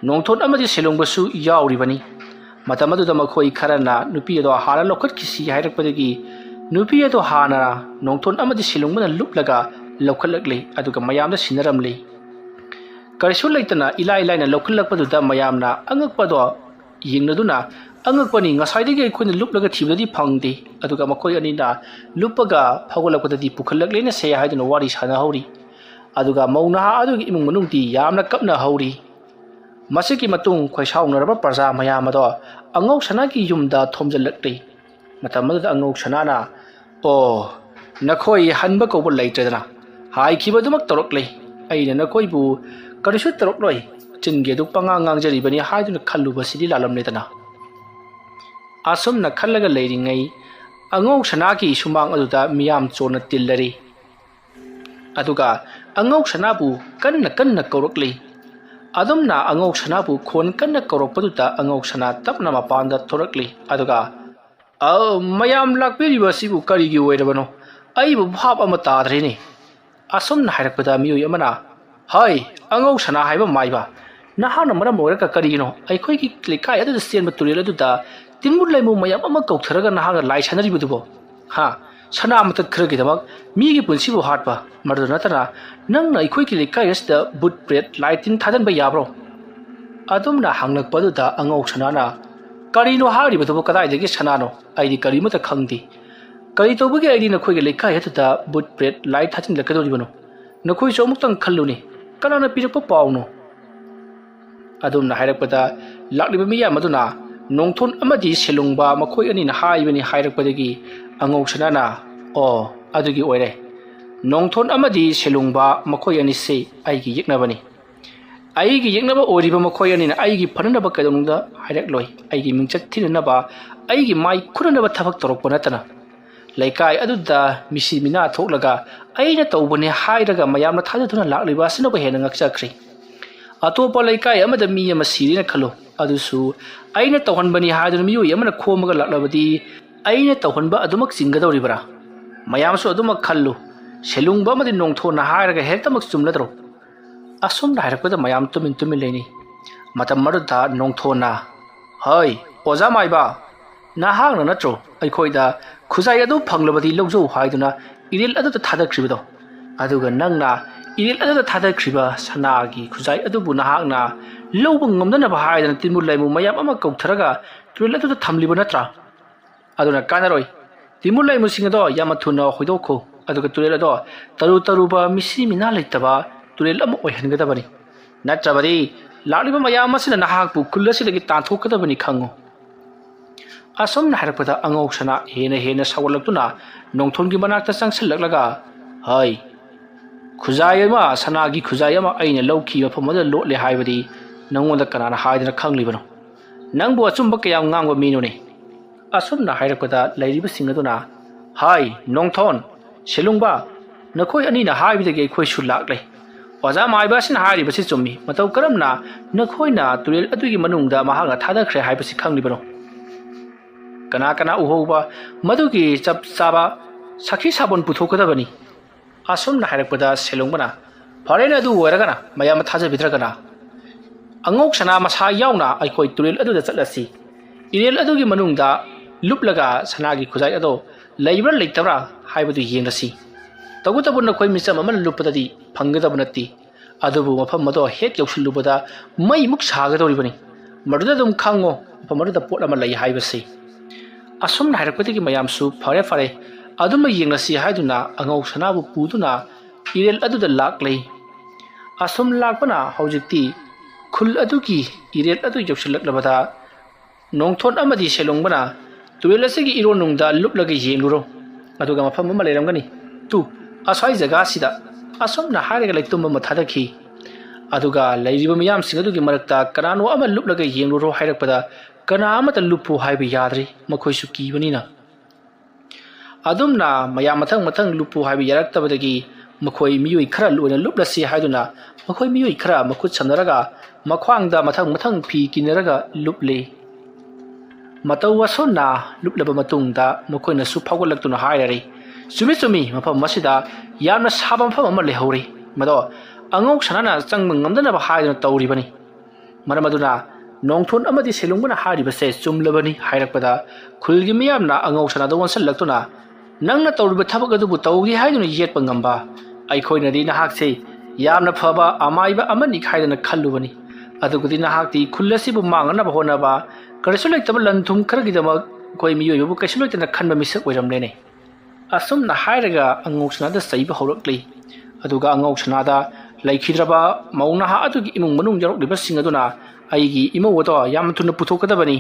ꯅꯣꯡꯊꯣꯟ ꯑꯃꯗꯤ ꯁꯦꯂꯨꯡꯕꯁꯨ ꯌꯥꯎꯔꯤꯕꯅꯤ ꯃꯇꯝ ꯑꯗꯨꯗ ꯃꯈꯣꯏ ꯈꯔꯅ ꯅꯨꯄꯤ ꯑꯗꯣ ꯍꯥꯟꯅ ꯂꯧꯈꯠꯈꯤꯁꯤ ꯍꯥꯏꯔꯛꯄꯗꯒꯤ ꯅꯨꯄꯤ ꯑꯗꯣ ꯍꯥꯟꯅ ꯅꯣꯡꯊꯣꯟ ꯑꯃꯗꯤ ꯁꯦꯂꯨꯡꯕꯅ ꯂꯨꯞꯂꯒ ꯂꯧꯈꯠꯂꯛꯂꯤ ꯑꯗꯨꯒ ꯃꯌꯥꯝꯗ ꯁꯤꯟꯅꯔꯝꯂꯤ ꯀꯔꯤꯁꯨ ꯂꯩꯇꯅ ꯏꯂꯥꯏ ꯂꯥꯏꯅ ꯂꯧꯈꯠꯂꯛꯄꯗꯨꯗ ꯃꯌꯥꯝꯅ ꯑꯉꯛꯄꯗꯣ ꯌꯦꯡꯅꯗꯨꯅ ꯑꯉꯛꯄꯅꯤ ꯉꯁꯥꯏꯗꯒꯤ ꯑꯩꯈꯣꯏꯅ ꯂꯨꯞꯂꯒ ꯊꯤꯕꯗꯗꯤ ꯐꯪꯗꯦ ꯑꯗꯨꯒ ꯃꯈꯣꯏ ꯑꯅꯤꯅ ꯂꯨꯞꯄꯒ ꯐꯥꯎꯒꯠꯂꯛꯄꯗꯗꯤ ꯄꯨꯈꯠꯂꯛꯂꯦꯅ ꯁꯦ ꯍꯥꯏꯗꯨꯅ ꯋꯥꯔꯤ ꯁꯥꯟꯅꯍꯧꯔꯤ ꯑꯗꯨꯒ ꯃꯧ ꯅꯍꯥ ꯑꯗꯨꯒꯤ ꯏꯃꯨꯡ ꯃꯅꯨꯡꯗꯤ ꯌꯥꯝꯅ ꯀꯞꯅꯍꯧꯔꯤ ꯃꯁꯤꯒꯤ ꯃꯇꯨꯡ ꯈꯣꯏꯁꯥꯎꯅꯔꯕ ꯄ꯭ꯔꯖꯥ ꯃꯌꯥꯝ ꯑꯗꯣ ꯑꯉꯧ ꯁꯅꯥꯒꯤ ꯌꯨꯝꯗ ꯊꯣꯝꯖꯤꯜꯂꯛꯂꯤ ꯃꯇꯝ ꯑꯗꯨꯗ ꯑꯉꯧ ꯁꯅꯥꯅ ꯑꯣ ꯅꯈꯣꯏ ꯍꯟꯕ ꯀꯧꯕ ꯂꯩꯇ꯭ꯔꯦꯗꯅ ꯍꯥꯏꯈꯤꯕꯗꯨꯃꯛ ꯇꯧꯔꯛꯂꯦ ꯑꯩꯅ ꯅꯈꯣꯏꯕꯨ ꯀꯔꯤꯁꯨ ꯇꯧꯔꯛꯂꯣꯏ ꯆꯤꯟꯒꯤ ꯑꯗꯨ ꯄꯉꯥꯡ ꯉꯥꯡꯖꯔꯤꯕꯅꯤ ꯍꯥꯏꯗꯨꯅ ꯈꯜꯂꯨꯕꯁꯤꯗꯤ ꯂꯥꯜꯂꯝꯂꯦꯗꯅ ꯑꯁꯨꯝꯅ ꯈꯜꯂꯒ ꯂꯩꯔꯤꯉꯩ ꯑꯉꯧ ꯁꯅꯥꯒꯤ ꯁꯨꯃꯥꯡ ꯑꯗꯨꯗ ꯃꯤꯌꯥꯝ ꯆꯣꯟꯅ ꯇꯤꯜꯂꯔꯤ ꯑꯗꯨꯒ ꯑꯉꯧ ꯁꯅꯥꯕु कन्ना कौरक्ली अदुमना अंगौ सनाबु खोन कन्ना कौरक्पदुदा अंगौ सना तपना मपानदा थोरक्ली अदुगा मयाम लाक्पिरिबसिबु करिगि ओइरबनो अइबु भाब अमा ताद्रेनि असुमना हाइरक्पदा मियोय अमना हाय अंगौ सना हाइबा माइबा नहाना मरम ओइरका करिगिनो अइखोइगि क्लिकाय अदुदा सेनबा तुरेल अदुदा तिनमु लैमु मयाम अमा कौथरगा नहागा लाइ सनरिबुदुबो हा सना अमत खरगिदमक मीगी पुलसिबु हाटबा मरदु नतना नंगना अइखोइगि लेकाय असदा बुट प्रेट लाइटिन थादनबा याब्रो अदुमना हांगलकपदुदा अंगौ सनाना करिनो हारिबदुबो कदाइदगि सनानो आइदि करिमत खंगदि करि तौबगि आइदि नखोइगि लेकाय अदुदा बुट प्रेट लाइट थाजिन लकदोरिबनो नखोइसो अमुक्तंग खल्लुनि कनाना पिरकपा पाउनो अदुमना हाइरकपदा लाक्लिबा मिया मदुना नोंथोन अमदि सेलुंगबा मखोइ अनिना हाइबनि हाइरकपदगि अंगौ सनाना ओ अदुगि ओइरे नोंथोन अमदि सेलुंगबा मखोइ अनिसे आइगि यeknabani आइगि यeknaba ओरिबा मखोइ अनिना आइगि फननबा कदोंदा हाइरकलोइ आइगि मिंचक थिननबा आइगि माइ खुरनबा थबक तोरकपा नतना लैकाय अदुदा मिसि मिना थोकलगा आइना तौबने हाइरगा मयामना थादुना लाक्लिबा असनबा हेना ngakchakri अतोपा लैकाय अमदा मी अमा सिरिना खलो अदुसु आइना तौहनबनि हादुना मियो यमना खोमगा लाक्लबदि आइना तौहनबा अदुमक चिंगदौरिबरा मयामसु अदुमक खल्लु सेलुंगबा मदि नोंथोना हाइरगा हेक्तमक चुमलद्रो असुमना हाइरकपदा मयाम तुमिन तुमिन लेनि मतम मरुदा नोंथोना हाय ओजा माइबा नाहांना नत्रो अइखोइदा खुजाइ अदु फंगलबदि लौजौ हाइदुना इरेल अदुदा थादख्रिबदो अदुगा नंगना इरेल अदुदा थादख्रिबा सनागी खुजाइ अदुबु नाहांना लौब ngomdana हाइदना तिनमु लैमु मयाम अमा कौथरगा तुरेल अदुदा थमलिबो नत्रा अदुना कानारोइ तिनमु लैमु सिंगदो यामा थुना होइदोखो अदुगा तुरेल अदो तरु तरुबा मिसि मिना लैतबा तुरेल अमा ओइहनगदबनि नत्रबदि लाक्लिबा मयाम असिना नाहाकपु खुल्लसिदगि तांथोकदबनि खंगो असमना हाइरकपदा अंगौ सना हेना हेना सावलक्तुना नोंथोनगि मनाक्ता चंगसलक्लगा हाय खुजाय अमा सनागी खुजाय अमा अइना लौखि मफमदा लोटले हाइबदि नंगोंदा कनाना हाइदना खंगलिबनो नंगबु अचुंबा कयाम nganगबा मीनुने असमना हाइरकपदा लैरिबा सिंगदुना हाय नोंथोन सेलुंगबा नखोइ अनिना हाइबदगि अइखोइसु लाक्ले ꯑꯣꯖꯥ ꯃꯥꯏꯕꯁꯤꯅ ꯍꯥꯏꯔꯤꯕꯁꯤ ꯆꯨꯝꯃꯤ ꯃꯇꯧ ꯀꯔꯝꯅ ꯅꯈꯣꯏꯅ ꯇꯨꯔꯦꯜ ꯑꯗꯨꯒꯤ ꯃꯅꯨꯡꯗ ꯃꯍꯥꯛꯅ ꯊꯥꯗꯈ꯭ꯔꯦ ꯍꯥꯏꯕꯁꯤ ꯈꯪꯂꯤꯕꯅꯣ ꯀꯅꯥ ꯀꯅꯥ ꯎꯍꯧꯕ ꯃꯗꯨꯒꯤ ꯆꯞ ꯆꯥꯕ ꯁꯈꯤ ꯁꯥꯕꯣꯟ ꯄꯨꯊꯣꯛꯀꯗꯕꯅꯤ ꯑꯁꯨꯝꯅ ꯍꯥꯏꯔꯛꯄꯗ ꯁꯦꯂꯣꯡꯕꯅ ꯐꯔꯦꯅꯦ ꯑꯗꯨ ꯑꯣꯏꯔꯒꯅ ꯃꯌꯥꯝꯅ ꯊꯥꯖꯕꯤꯗ꯭ꯔꯒꯅ ꯑꯉꯧꯁꯅꯥ ꯃꯁꯥ ꯌꯥꯎꯅ ꯑꯩꯈꯣꯏ ꯇꯨꯔꯦꯜ ꯑꯗꯨꯗ ꯆꯠꯂꯁꯤ ꯏꯔꯦꯜ ꯑꯗꯨꯒꯤ ꯃꯅꯨꯡꯗ ꯂꯨꯞꯂꯒ ꯁꯅꯥꯒꯤ ꯈꯨꯖꯥꯏ ꯑꯗꯣ ꯂꯩꯕ꯭ꯔꯥ ꯂꯩꯇꯕ꯭ꯔꯥ ꯍꯥꯏꯕꯗꯨ ꯌꯦꯡꯂꯁꯤ ꯇꯧꯕꯇꯕꯨ ꯅꯈꯣꯏ ꯃꯤꯆꯝ ꯑꯃꯅ ꯂꯨꯞꯄꯗꯗꯤ ꯐꯪꯒꯗꯕ ꯅꯠꯇꯦ ꯑꯗꯨꯕꯨ ꯃꯐꯝ ꯑꯗꯣ ꯍꯦꯛ ꯌꯧꯁꯤꯜꯂꯨꯕꯗ ꯃꯩꯃꯨꯛ ꯁꯥꯒꯗꯧꯔꯤꯕꯅꯤ ꯃꯗꯨꯗ ꯑꯗꯨꯝ ꯈꯪꯉꯣ ꯃꯐꯝ ꯑꯗꯨꯗ ꯄꯣꯠ ꯑꯃ ꯂꯩ ꯍꯥꯏꯕꯁꯤ ꯑꯁꯨꯝꯅ ꯍꯥꯏꯔꯛꯄꯗꯒꯤ ꯃꯌꯥꯝꯁꯨ ꯐꯔꯦ ꯐꯔꯦ ꯑꯗꯨꯃ ꯌꯦꯡꯂꯁꯤ ꯍꯥꯏꯗꯨꯅ ꯑꯉꯧ ꯁꯅꯥꯕꯨ ꯄꯨꯗꯨꯅ ꯏꯔꯦꯜ ꯑꯗꯨꯗ ꯂꯥꯛꯂꯦ ꯑꯁꯨꯝ ꯂꯥꯛꯄꯅ ꯍꯧꯖꯤꯛꯇꯤ ꯈꯨꯜ ꯑꯗꯨꯒꯤ ꯏꯔꯦꯜ ꯑꯗꯨ ꯌꯧꯁꯤꯜꯂꯛꯂꯕꯗ ꯅꯣꯡꯊꯣꯟ ꯑꯃꯗꯤ ꯁꯦꯂꯣꯡꯕꯅ ꯇꯨꯔꯦꯜ ꯑꯁꯤꯒꯤ ꯏꯔꯣꯟꯅꯨꯡꯗ ꯂꯨꯞꯂꯒ ꯌꯦꯡꯂꯨꯔꯣ ꯑꯗꯨꯒ ꯃꯐꯝ ꯑꯃ ꯂꯩꯔꯝꯒꯅꯤ ꯇꯨ ꯑꯁ꯭ꯋꯥꯏ ꯖꯒꯥꯁꯤꯗ ꯑꯁꯨꯝꯅ ꯍꯥꯏꯔꯒ ꯂꯩꯇꯨꯝ ꯑꯃ ꯊꯥꯗꯈꯤ ꯑꯗꯨꯒ ꯂꯩꯔꯤꯕ ꯃꯤꯌꯥꯝꯁꯤꯡ ꯑꯗꯨꯒꯤ ꯃꯔꯛꯇ ꯀꯅꯥꯅꯣ ꯑꯃ ꯂꯨꯞꯂꯒ ꯌꯦꯡꯂꯨꯔꯣ ꯍꯥꯏꯔꯛꯄꯗ ꯀꯅꯥ ꯑꯃꯇ ꯂꯨꯞꯄꯨ ꯍꯥꯏꯕ ꯌꯥꯗ꯭ꯔꯤ ꯃꯈꯣꯏꯁꯨ ꯀꯤꯕꯅꯤꯅ ꯑꯗꯨꯝꯅ ꯃꯌꯥꯝ ꯃꯊꯪ ꯃꯊꯪ ꯂꯨꯞꯄꯨ ꯍꯥꯏꯕ ꯌꯥꯔꯛꯇꯕꯗꯒꯤ ꯃꯈꯣꯏ ꯃꯤꯑꯣꯏ ꯈꯔ ꯂꯣꯏꯅ ꯂꯨꯞꯂꯁꯤ ꯍꯥꯏꯗꯨꯅ ꯃꯈꯣꯏ ꯃꯤꯑꯣꯏ ꯈꯔ ꯃꯈꯨꯠ ꯁꯝꯅꯔꯒ ꯃꯈ꯭ꯋꯥꯡꯗ ꯃꯊꯪ ꯃꯊꯪ ꯐꯤ ꯀꯤꯟꯅꯔꯒ ꯂꯨꯞꯂꯤ ꯃꯇꯧ ꯑꯁꯨꯝꯅ ꯂꯨꯞꯂꯕ ꯃꯇꯨꯡꯗ ꯃꯈꯣꯏꯅꯁꯨ ꯐꯥꯎꯒꯠꯂꯛꯇꯨꯅ ꯍꯥꯏꯔꯔꯤ ꯆꯨꯝꯃꯤ ꯆꯨꯝꯃꯤ ꯃꯐꯝ ꯑꯁꯤꯗ ꯌꯥꯝꯅ ꯁꯥꯕ ꯃꯐꯝ ꯑꯃ ꯂꯩꯍꯧꯔꯤ ꯃꯗꯣ ꯑꯉꯧ ꯁꯅꯥꯅ ꯆꯪꯕ ꯉꯝꯗꯅꯕ ꯍꯥꯏꯗꯨꯅ ꯇꯧꯔꯤꯕꯅꯤ ꯃꯔꯝ ꯑꯗꯨꯅ ꯅꯣꯡꯊꯣꯟ ꯑꯃꯗꯤ ꯁꯦꯂꯣꯡꯕꯅ ꯍꯥꯏꯔꯤꯕꯁꯦ ꯆꯨꯝꯂꯕꯅꯤ ꯍꯥꯏꯔꯛꯄꯗ ꯈꯨꯜꯒꯤ ꯃꯤꯌꯥꯝꯅ ꯑꯉꯧ ꯁꯅꯥꯗ ꯑꯣꯟꯁꯤꯜꯂꯛꯇꯨꯅ ꯅꯪꯅ ꯇꯧꯔꯤꯕ ꯊꯕꯛ ꯑꯗꯨꯕꯨ ꯇꯧꯒꯦ ꯍꯥꯏꯗꯨꯅ ꯌꯦꯠꯄ ꯉꯝꯕ ꯑꯩꯈꯣꯏꯅꯗꯤ ꯅꯍꯥꯛꯁꯦ ꯌꯥꯝꯅ ꯐꯕ ꯑꯃꯥꯏꯕ ꯑꯃꯅꯤ ꯍꯥꯏꯗꯅ ꯈꯜꯂꯨꯕꯅꯤ ꯑꯗꯨꯒꯗꯤ ꯅꯍꯥꯛꯇꯤ ꯈꯨꯜ ꯑꯁꯤꯕꯨ ꯃꯥꯡꯅꯅꯕ ꯍꯣꯠꯅꯕ ꯀꯔꯤꯁꯨ ꯂꯩꯇꯕ ꯂꯟ ꯊꯨꯝ ꯈꯔꯒꯤꯗꯃꯛ ꯑꯩꯈꯣꯏ ꯃꯤꯑꯣꯏꯕꯕꯨ ꯀꯩꯁꯨ ꯂꯩꯇꯅ ꯈꯟꯕ ꯃꯤꯁꯛ ꯑꯣꯏꯔꯝꯂꯦꯅꯦ ꯑꯁꯨꯝꯅ ꯍꯥꯏꯔꯒ ꯑꯉꯧ ꯁꯅꯥꯗ ꯆꯩꯕ ꯍꯧꯔꯛꯂꯤ ꯑꯗꯨꯒ ꯑꯉꯧ ꯁꯅꯥꯗ ꯂꯩꯈꯤꯗ꯭ꯔꯕ ꯃꯧ ꯅꯍꯥ ꯑꯗꯨꯒꯤ ꯏꯃꯨꯡ ꯃꯅꯨꯡ ꯌꯥꯎꯔꯛꯂꯤꯕꯁꯤꯡ ꯑꯗꯨꯅ ꯑꯩꯒꯤ ꯏꯃꯧ ꯑꯗꯣ ꯌꯥꯝ ꯊꯨꯅ ꯄꯨꯊꯣꯛꯀꯗꯕꯅꯤ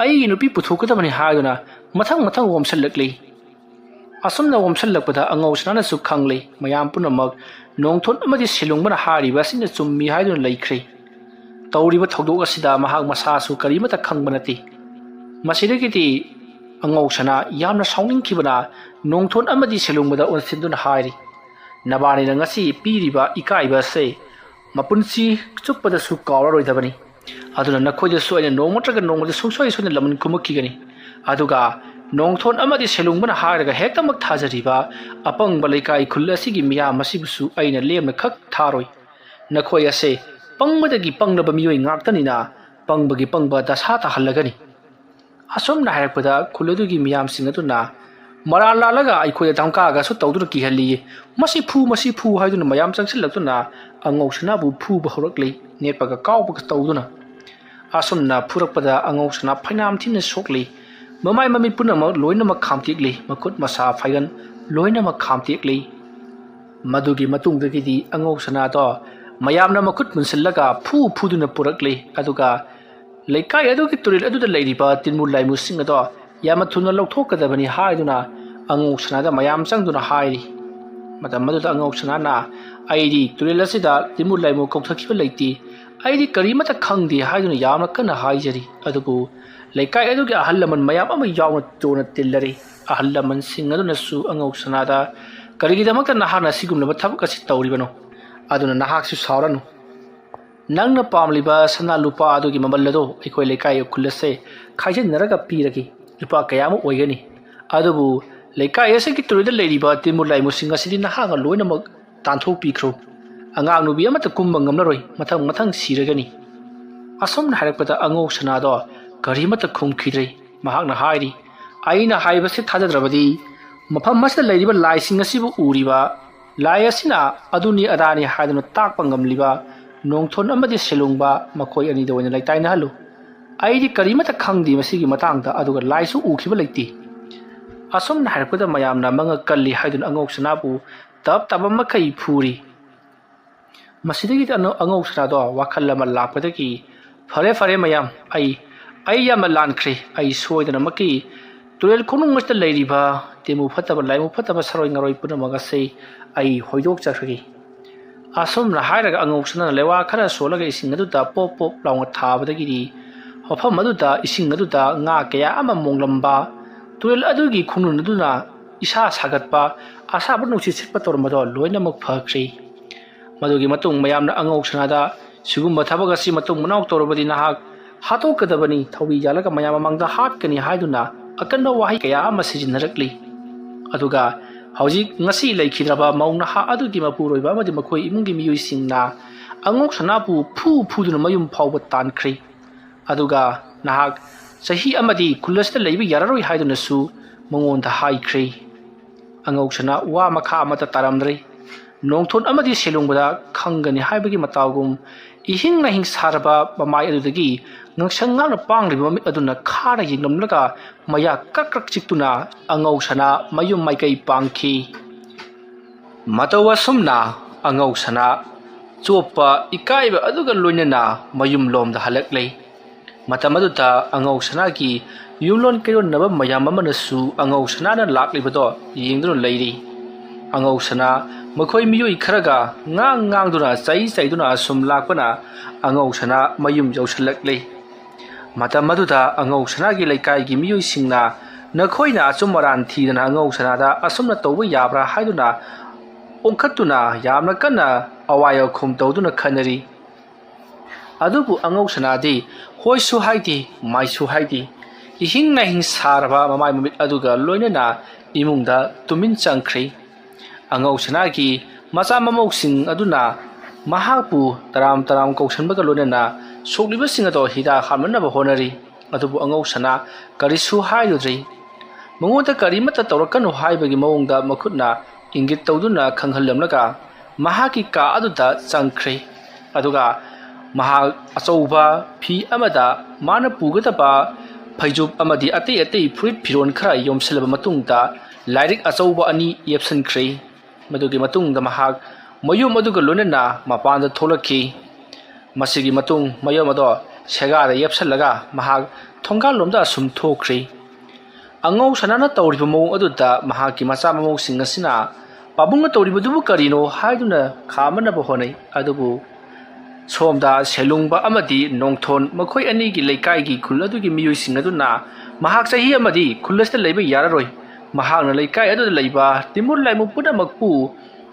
ꯑꯩꯒꯤ ꯅꯨꯄꯤ ꯄꯨꯊꯣꯛꯀꯗꯕꯅꯤ ꯍꯥꯏꯗꯨꯅ ꯃꯊꯪ ꯃꯊꯪ ꯋꯣꯝꯁꯜꯂꯛꯂꯤ ꯑꯁꯨꯝꯅ ꯋꯣꯝꯁꯜꯂꯛꯄꯗ ꯑꯉꯧ ꯁꯅꯥꯅꯁꯨ ꯈꯪꯂꯤ ꯃꯌꯥꯝ ꯄꯨꯝꯅꯃꯛ ꯅꯣꯡꯊꯣꯟ ꯑꯃꯗꯤ ꯁꯦꯂꯣꯡꯕꯅ ꯍꯥꯏꯔꯤꯕ ꯑꯁꯤꯅ ꯆꯨꯝꯃꯤ ꯍꯥꯏꯗꯨꯅ ꯂꯩꯈ꯭ꯔꯦ ꯇꯧꯔꯤꯕ ꯊꯧꯗꯣꯛ ꯑꯁꯤꯗ ꯃꯍꯥꯛ ꯃꯁꯥꯁꯨ ꯀꯔꯤꯃꯠꯇ ꯈꯪꯕ ꯅꯠꯇꯦ ꯃꯁꯤꯗꯒꯤꯗꯤ ꯑꯉꯧ ꯁꯅꯥ ꯌꯥꯝꯅ ꯁꯥꯎꯅꯤꯡꯈꯤꯕꯅ ꯅꯣꯡꯊꯣꯟ ꯑꯃꯗꯤ ꯁꯦꯂꯣꯡꯕꯗ ꯑꯣꯟꯁꯤꯟꯗꯨꯅ ꯍꯥꯏꯔꯤ ꯅꯕꯥꯅꯤꯅ ꯉꯁꯤ ꯄꯤꯔꯤꯕ ꯏꯀꯥꯏꯕ ꯑꯁꯦ ꯃꯄꯨꯟꯁꯤ ꯆꯨꯞꯄꯗꯁꯨ ꯀꯥꯎꯔꯔꯣꯏꯗꯕꯅꯤ ꯑꯗꯨꯅ ꯅꯈꯣꯏꯗꯁꯨ ꯑꯩꯅ ꯅꯣꯡꯃ ꯅꯠꯇ꯭ꯔꯒ ꯅꯣꯡꯃꯗꯤ ꯁꯨꯡꯁꯣꯏ ꯁꯣꯏꯗꯅ ꯂꯃꯟ ꯈꯨꯝꯃꯛꯈꯤꯒꯅꯤ ꯑꯗꯨꯒ ꯅꯣꯡꯊꯣꯟ ꯑꯃꯗꯤ ꯁꯦꯂꯣꯡꯕꯅ ꯍꯥꯏꯔꯒ ꯍꯦꯛꯇꯃꯛ ꯊꯥꯖꯔꯤꯕ ꯑꯄꯪꯕ ꯂꯩꯀꯥꯏ ꯈꯨꯜ ꯑꯁꯤꯒꯤ ꯃꯤꯌꯥꯝ ꯑꯁꯤꯕꯨꯁꯨ ꯑꯩꯅ ꯂꯦꯝꯅ ꯈꯛ ꯊꯥꯔꯣꯏ ꯅꯈꯣꯏ ꯑꯁꯦ ꯄꯪꯕꯗꯒꯤ ꯄꯪꯂꯕ ꯃꯤꯑꯣꯏ ꯉꯥꯛꯇꯅꯤꯅ ꯄꯪꯕꯒꯤ ꯄꯪꯕ ꯗꯁꯥ ꯇꯥꯍꯜꯂꯒꯅꯤ ꯑꯁꯨꯝꯅ ꯍꯥꯏꯔꯛꯄꯗ ꯈꯨꯜ ꯑꯗꯨꯒꯤ ꯃꯤꯌꯥꯝꯁꯤꯡ ꯑꯗꯨꯅ ꯃꯔꯥꯜ ꯂꯥꯜꯂꯒ ꯑꯩꯈꯣꯏꯗ ꯙꯝꯀꯥꯒꯁꯨ ꯇꯧꯗꯨꯅ ꯀꯤꯍꯜꯂꯤ ꯃꯁꯤ ꯐꯨ ꯍꯥꯏꯗꯨꯅ ꯃꯌꯥꯝ ꯆꯪꯁꯤꯜꯂꯛꯇꯨꯅ ꯑꯉꯧ ꯁꯅꯥꯕు ꯐꯨꯕ ꯍꯧꯔꯛꯂꯤ ꯅꯦꯠꯄꯒ ꯀꯥꯎꯕꯒ ꯇꯧꯗꯨꯅ ꯑꯁꯨꯝꯅ ꯐꯨꯔꯛꯄꯗ ꯑꯉꯧ ꯁꯅꯥ ꯐꯩꯅꯥꯝ ꯊꯤꯅ ꯁꯣꯛꯂꯤ ꯃꯃꯥꯏ ꯃꯃꯤꯠ ꯄꯨꯝꯅꯃꯛ ꯂꯣꯏꯅꯃꯛ ꯈꯥꯝꯇꯦꯛꯂꯤ ꯃꯈꯨꯠ ꯃꯁꯥ ꯐꯩꯒꯟ ꯂꯣꯏꯅꯃꯛ ꯈꯥꯝꯇꯦꯛꯂꯤ ꯃꯗꯨꯒꯤ ꯃꯇꯨꯡꯗꯒꯤꯗꯤ ꯑꯉꯧ ꯁꯅꯥꯗꯣ ꯃꯌꯥꯝꯅ ꯃꯈꯨꯠ ꯄꯨꯟꯁꯤꯜꯂꯒ ꯐꯨꯗꯨꯅ ꯄꯨꯔꯛꯂꯤ ꯑꯗꯨꯒ ꯂꯩꯀꯥꯏ ꯑꯗꯨꯒꯤ ꯇꯨꯔꯦꯜ ꯑꯗꯨꯗ ꯂꯩꯔꯤꯕ ꯇꯤꯟꯃꯨ ꯂꯥꯏꯃꯨꯁꯤꯡ ꯑꯗꯣ ꯌꯥꯝꯅ ꯊꯨꯅ ꯂꯧꯊꯣꯛꯀꯗꯕꯅꯤ ꯍꯥꯏꯗꯨꯅ ꯑꯉꯧ ꯁꯅꯥꯗ ꯃꯌꯥꯝ ꯆꯪꯗꯨꯅ ꯍꯥꯏꯔꯤ ꯃꯇꯝ ꯑꯗꯨꯗ ꯑꯉꯧ ꯁꯅꯥꯅ ꯑꯩꯗꯤ ꯇꯨꯔꯦꯜ ꯑꯁꯤꯗ ꯇꯤꯟꯃꯨ ꯂꯥꯏꯃꯨ ꯀꯧꯊꯈꯤꯕ ꯂꯩꯇꯦ ꯑꯩꯗꯤ ꯀꯔꯤꯃꯠꯇ ꯈꯪꯗꯦ ꯍꯥꯏꯗꯨꯅ ꯌꯥꯝꯅ ꯀꯟꯅ ꯍꯥꯏꯖꯔꯤ ꯑꯗꯨꯕꯨ ꯂꯩꯀꯥꯏ ꯑꯗꯨꯒꯤ ꯑꯍꯜ ꯂꯃꯟ ꯃꯌꯥꯝ ꯑꯃ ꯌꯥꯎꯅ ꯆꯣꯅ ꯇꯤꯜꯂꯔꯤ ꯑꯍꯜ ꯂꯃꯟꯁꯤꯡ ꯑꯗꯨꯅꯁꯨ ꯑꯉꯧ ꯁꯅꯥꯗ ꯀꯔꯤꯒꯤꯗꯃꯛꯇ ꯅꯍꯥꯛꯅ ꯑꯁꯤꯒꯨꯝꯂꯕ ꯊꯕꯛ ꯑꯁꯤ ꯇꯧꯔꯤꯕꯅꯣ ꯑꯗꯨꯅ ꯅꯍꯥꯛꯁꯨ ꯁꯥꯎꯔꯅꯨ ꯅꯪꯅ ꯄꯥꯝꯂꯤꯕ ꯁꯅꯥ ꯂꯨꯄꯥ ꯑꯗꯨꯒꯤ ꯃꯃꯜ ꯑꯗꯣ ꯑꯩꯈꯣꯏ ꯂꯩꯀꯥꯏ ꯈꯨꯜ ꯑꯁꯦ ꯈꯥꯏꯖꯤꯟꯅꯔꯒ ꯄꯤꯔꯒꯦ ꯂꯨꯄꯥ ꯀꯌꯥꯃꯨꯛ ꯑꯣꯏꯒꯅꯤ ꯑꯗꯨꯕꯨ ꯂꯩꯀꯥꯏ ꯑꯁꯤꯒꯤ ꯇꯨꯔꯦꯜꯗ ꯂꯩꯔꯤꯕ ꯇꯤꯟꯃꯨ ꯂꯥꯏꯃꯨꯁꯤꯡ ꯑꯁꯤꯗꯤ ꯅꯍꯥꯛꯅ ꯂꯣꯏꯅꯃꯛ ꯇꯥꯟꯊꯣꯛꯄꯤꯈ꯭ꯔꯣ ꯑꯉꯥꯡ ꯅꯨꯕꯤ ꯑꯃꯠꯇ ꯀꯨꯝꯕ ꯉꯝꯂꯔꯣꯏ ꯃꯊꯪ ꯃꯊꯪ ꯁꯤꯔꯒꯅꯤ ꯑꯁꯨꯝꯅ ꯍꯥꯏꯔꯛꯄꯗ ꯑꯉꯧ ꯁꯅꯥꯗꯣ ꯀꯔꯤꯃꯠꯇ ꯈꯨꯝꯈꯤꯗ꯭ꯔꯦ ꯃꯍꯥꯛꯅ ꯍꯥꯏꯔꯤ ꯑꯩꯅ ꯍꯥꯏꯕꯁꯤ ꯊꯥꯖꯗ꯭ꯔꯕꯗꯤ ꯃꯐꯝ ꯑꯁꯤꯗ ꯂꯩꯔꯤꯕ ꯂꯥꯏꯁꯤꯡ ꯑꯁꯤꯕꯨ ꯎꯔꯤꯕ ꯂꯥꯏ ꯑꯁꯤꯅ ꯑꯗꯨꯅꯤ ꯑꯗꯥꯅꯤ ꯍꯥꯏꯗꯨꯅ ꯇꯥꯛꯄ ꯉꯝꯂꯤꯕ ꯅꯣꯡꯊꯣꯟ ꯑꯃꯗꯤ ꯁꯦꯂꯣꯡꯕ ꯃꯈꯣꯏ ꯑꯅꯤꯗ ꯑꯣꯏꯅ ꯂꯩꯇꯥꯏꯅꯍꯜꯂꯨ ꯑꯩꯗꯤ ꯀꯔꯤꯃꯠꯇ ꯈꯪꯗꯦ ꯃꯁꯤꯒꯤ ꯃꯇꯥꯡꯗ ꯑꯗꯨꯒ ꯂꯥꯏꯁꯨ ꯎꯈꯤꯕ ꯂꯩꯇꯦ ꯑꯁꯨꯝꯅ ꯍꯥꯏꯔꯛꯄꯗ ꯃꯌꯥꯝꯅ ꯃꯉꯛ ꯀꯜꯂꯤ ꯍꯥꯏꯗꯨꯅ ꯑꯉꯧ ꯁꯅꯥꯕꯨ ꯇꯕ ꯃꯈꯩ ꯐꯨꯔꯤ ꯃꯁꯤꯗꯒꯤꯗꯤ ꯑꯉꯧ ꯁꯅꯥꯗꯣ ꯋꯥꯈꯜ ꯑꯃ ꯂꯥꯛꯄꯗꯒꯤ ꯐꯔꯦ ꯃꯌꯥꯝ ꯑꯩ ꯌꯥꯝꯅ ꯂꯥꯟꯈ꯭ꯔꯦ ꯑꯩ ꯁꯣꯏꯗꯅꯃꯛꯀꯤ ꯇꯨꯔꯦꯜ ꯈꯣꯡꯅꯨꯡ ꯑꯁꯤꯗ ꯂꯩꯔꯤꯕ ꯇꯤꯟꯃꯨ ꯐꯠꯇꯕ ꯂꯥꯏꯃꯨ ꯐꯠꯇꯕ ꯁꯔꯣꯏ ꯉꯔꯣꯏ ꯄꯨꯝꯅꯃꯛ ꯑꯁꯤ ꯑꯩ ꯍꯣꯏꯗꯣꯛꯆꯈ꯭ꯔꯒꯦ ꯑꯁꯨꯝꯅ ꯍꯥꯏꯔꯒ ꯑꯉꯧ ꯁꯅꯥꯅ ꯂꯩꯋꯥ ꯈꯔ ꯁꯣꯜꯂꯒ ꯏꯁꯤꯡ ꯑꯗꯨꯗ ꯄꯣꯞ ꯄꯣꯞ ꯂꯥꯎꯅ ꯊꯥꯕꯗꯒꯤꯗꯤ ꯃꯐꯝ ꯑꯗꯨꯗ ꯏꯁꯤꯡ ꯑꯗꯨꯗ ꯉꯥ ꯀꯌꯥ ꯑꯃ ꯃꯣꯡꯂꯝꯕ ꯇꯨꯔꯦꯜ ꯑꯗꯨꯒꯤ ꯈꯣꯡꯅꯨꯡ ꯑꯗꯨꯅ ꯏꯁꯥ ꯁꯥꯒꯠꯄ ꯑꯁꯥꯕ ꯅꯨꯡꯁꯤꯠ ꯁꯤꯠꯄ ꯇꯧꯔꯝꯕꯗꯣ ꯂꯣꯏꯅꯃꯛ ꯐꯈ꯭ꯔꯦ ꯃꯗꯨꯒꯤ ꯃꯇꯨꯡ ꯃꯌꯥꯝꯅ ꯑꯉꯧ ꯁꯅꯥꯗ ꯁꯤꯒꯨꯝꯕ ꯊꯕꯛ ꯑꯁꯤ ꯃꯇꯨꯡ ꯃꯅꯥꯎ ꯇꯧꯔꯕꯗꯤ ꯅꯍꯥꯛ ꯍꯥꯠꯇꯣꯛꯀꯗꯕꯅꯤ ꯊꯧꯔꯤ ꯌꯥꯜꯂꯒ ꯃꯌꯥꯝ ꯃꯃꯥꯡꯗ ꯍꯥꯠꯀꯅꯤ ꯍꯥꯏꯗꯨꯅ ꯑꯀꯟꯕ ꯋꯥꯍꯩ ꯀꯌꯥ ꯑꯃ ꯁꯤꯖꯤꯟꯅꯔꯛꯂꯤ ꯑꯗꯨꯒ ꯍꯧꯖꯤꯛ ꯉꯁꯤ ꯂꯩꯈꯤꯗ꯭ꯔꯕ ꯃꯧ ꯅꯍꯥ ꯑꯗꯨꯒꯤ ꯃꯄꯨꯔꯣꯏꯕ ꯑꯃꯗꯤ ꯃꯈꯣꯏ ꯏꯃꯨꯡꯒꯤ ꯃꯤꯑꯣꯏꯁꯤꯡꯅ ꯑꯉꯧ ꯁꯅꯥꯕꯨ ꯐꯨꯗꯨꯅ ꯃꯌꯨꯝ ꯐꯥꯎꯕ ꯇꯥꯟꯈ꯭ꯔꯤ ꯑꯗꯨꯒ ꯅꯍꯥꯛ ꯆꯍꯤ ꯑꯃꯗꯤ ꯈꯨꯜ ꯑꯁꯤꯗ ꯂꯩꯕ ꯌꯥꯔꯔꯣꯏ ꯍꯥꯏꯗꯨꯅꯁꯨ ꯃꯉꯣꯟꯗ ꯍꯥꯏꯈ꯭ꯔꯤ ꯑꯉꯧ ꯁꯅꯥ ꯋꯥ ꯃꯈꯥ ꯑꯃꯠꯇ ꯇꯥꯔꯝꯗ꯭ꯔꯤ ꯅꯣꯡꯊꯣꯟ ꯑꯃꯗꯤ ꯁꯦꯂꯨꯡꯕꯗ ꯈꯪꯒꯅꯤ ꯍꯥꯏꯕꯒꯤ ꯃꯇꯥꯎꯒꯨꯝ ꯏꯍꯤꯡ ꯅꯥꯍꯤꯡ ꯁꯥꯔꯕ ꯃꯃꯥꯏ ꯑꯗꯨꯗꯒꯤ ꯉꯛꯁꯪ ꯉꯥꯛꯅ ꯄꯥꯡꯂꯤꯕ ꯃꯃꯤꯠ ꯑꯗꯨꯅ ꯈꯥꯔ ꯌꯦꯡꯂꯝꯂꯒ ꯃꯌꯥ ꯀ꯭ꯔꯛ ꯆꯤꯛꯇꯨꯅ ꯑꯉꯧ ꯁꯅꯥ ꯃꯌꯨꯝ ꯃꯥꯏꯀꯩ ꯄꯥꯡꯈꯤ ꯃꯇꯧ ꯑꯁꯨꯝꯅ ꯑꯉꯧ ꯁꯅꯥ ꯆꯣꯞꯄ ꯏꯀꯥꯏꯕ ꯑꯗꯨꯒ ꯂꯣꯏꯅꯅ ꯃꯌꯨꯝ ꯂꯣꯝꯗ ꯍꯜꯂꯛꯂꯦ ꯃꯇꯝ ꯑꯗꯨꯗ ꯑꯉꯧ ꯁꯅꯥꯒꯤ ꯌꯨꯝꯂꯣꯟ ꯀꯩꯔꯣꯟꯅꯕ ꯃꯌꯥꯝ ꯑꯃꯅꯁꯨ ꯑꯉꯧ ꯁꯅꯥꯅ ꯂꯥꯛꯂꯤꯕꯗꯣ ꯌꯦꯡꯗꯨꯅ ꯂꯩꯔꯤ ꯑꯉꯧ ꯁꯅꯥ ꯃꯈꯣꯏ ꯃꯤꯑꯣꯏ ꯈꯔꯒ ꯉꯥꯡꯗꯨꯅ ꯆꯩꯗꯨꯅ ꯑꯁꯨꯝ ꯂꯥꯛꯄꯅ ꯑꯉꯧ ꯁꯅꯥ ꯃꯌꯨꯝ ꯌꯧꯁꯤꯜꯂꯛꯂꯦ ꯃꯇꯝ ꯑꯗꯨꯗ ꯑꯉꯧ ꯁꯅꯥꯒꯤ ꯂꯩꯀꯥꯏꯒꯤ ꯃꯤꯑꯣꯏꯁꯤꯡꯅ ꯅꯈꯣꯏꯅ ꯑꯆꯨꯝ ꯑꯔꯥꯟ ꯊꯤꯗꯅ ꯑꯉꯧ ꯁꯅꯥꯗ ꯑꯁꯨꯝꯅ ꯇꯧꯕ ꯌꯥꯕ꯭ꯔꯥ ꯍꯥꯏꯗꯨꯅ ꯑꯣꯟꯈꯠꯇꯨꯅ ꯌꯥꯝꯅ ꯀꯟꯅ ꯑꯋꯥꯏ ꯑꯈꯨꯝ ꯇꯧꯗꯨꯅ ꯈꯟꯅꯔꯤ ꯑꯗꯨꯕꯨ ꯑꯉꯧ ꯁꯅꯥꯗꯤ ꯍꯣꯏꯁꯨ ꯍꯥꯏꯗꯦ ꯃꯥꯏꯁꯨ ꯍꯥꯏꯗꯦ इहिंग नाहिंग सारबा ममाय ममित अदुगा लोइनना इमुंगदा तुमिन चंख्री अंगौ सनागी मचा ममौसिंग अदुना महापु तराम तराम कौशनबगा लोइनना सोक्लिबसिंग अदो हिदा हामनबा होनरी अदुबु अंगौ सना करिसु हायुद्री मंगोदा करिमता तौरकनु हाइबगी मवंगदा मखुतना इंगित तौदुना खंगहलमलगा महाकी का अदुदा चंख्री अदुगा महा अचौबा फी अमदा माना पुगदबा फैजुब अमदी अतै अतै फुरित फिरोन खरा योमसलबा मतुंगदा लाइरिक अचौबा अनि येपसनख्रे मदुगी मतुंगदा महाक मयुम अदुगा लोनना मपानदा थोलखी मसिगी मतुंग मयुम अदो सेगादा येपसलगा महाक थोंगाल लोमदा सुम थोख्रे अंगौ सनाना तौरिबा मौंग अदुदा महाकी मचा ममौसिंग असिना पाबुंग तौरिबदुबु करिनो हाइदुना खामनबा होनै अदुबु सोमदा सेलुंगबा अमदी नोंथोन मखोय अनिगी लेकाइगी खुल अदुगी मियोइसिंग अदुना महाक चही अमदी खुलस्ता लैबा याररोय महाकना लेकाइ अदुदा लैबा तिमुर लाइमु पुनमकपु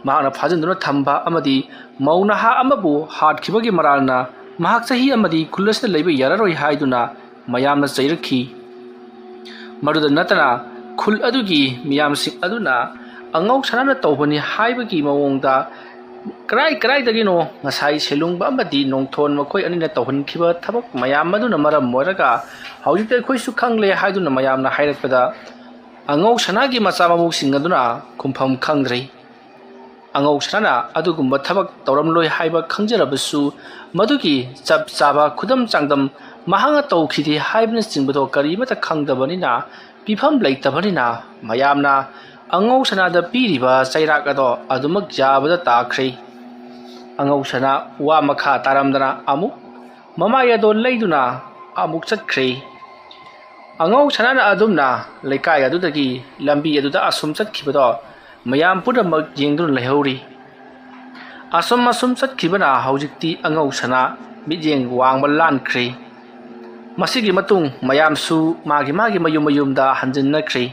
महाकना फाजनदुना थंबा अमदी मौनहा अमबु हाटखिबगी मरालना महाक चही अमदी खुलस्ता लैबा याररोय हाइदुना मयामना चैरखी मरुदा नतना खुल अदुगी मियामसिंग अदुना अंगौ सनाना तौबनी हाइबगी मवोंगदा कराई दगिनो ngасai selungba amadi nongthon makoi anina tawhankiba thabak mayam maduna maram moiraga hauji te khoi su khangle haiduna mayamna hairakpada angau sanagi macha mamu singaduna khumpham khangdrei angau sana adugumba thabak tawramloi haiba khangjarabasu madugi chap chaba khudam changdam mahanga tawkhidi haibna singbado karimata khangdabanina pifam leitabanina mayamna angau sanada piriba chairakado adumak jabada takhrei angau sana wa makha taramdana amuk mamaya do leiduna amuk chatkhre angau sanana adumna lekai adudagi lambi aduda asum chatkibado mayam punamak jengdun lehauri asum chatkibana haujikti angau sana mijeng wangba lankhre masigi matung mayam su magi mayumda hanjinnakhre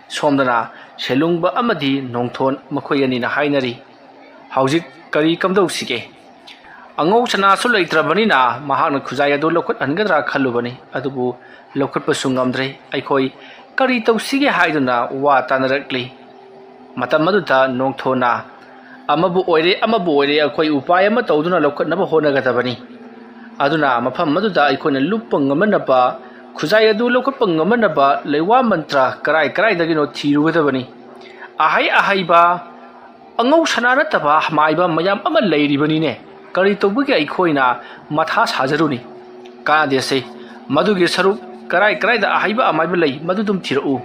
somdana selungba amadi nongthon makoyani na hainari haujik kari kamdau sige angau sana su leitrabanina mahakna khujai adu lokot angadra khalubani adubu lokot pasungamdre aikoi kari tau sige haiduna wa tanarakli matam maduda nongthona amabu oire akoi upay ama tawduna lokot naba honagadabani aduna mafam maduda aikoina lupang amanaba khujai adu lokot pangamanaba leiwa mantra karai dagino thirugadabani ahai ba angau sanana taba maiba mayam ama leiribani ne kari tobugi aikoina matha sajaruni ka dese madugi saruk karai da ahaiba amaiba lei madudum thiru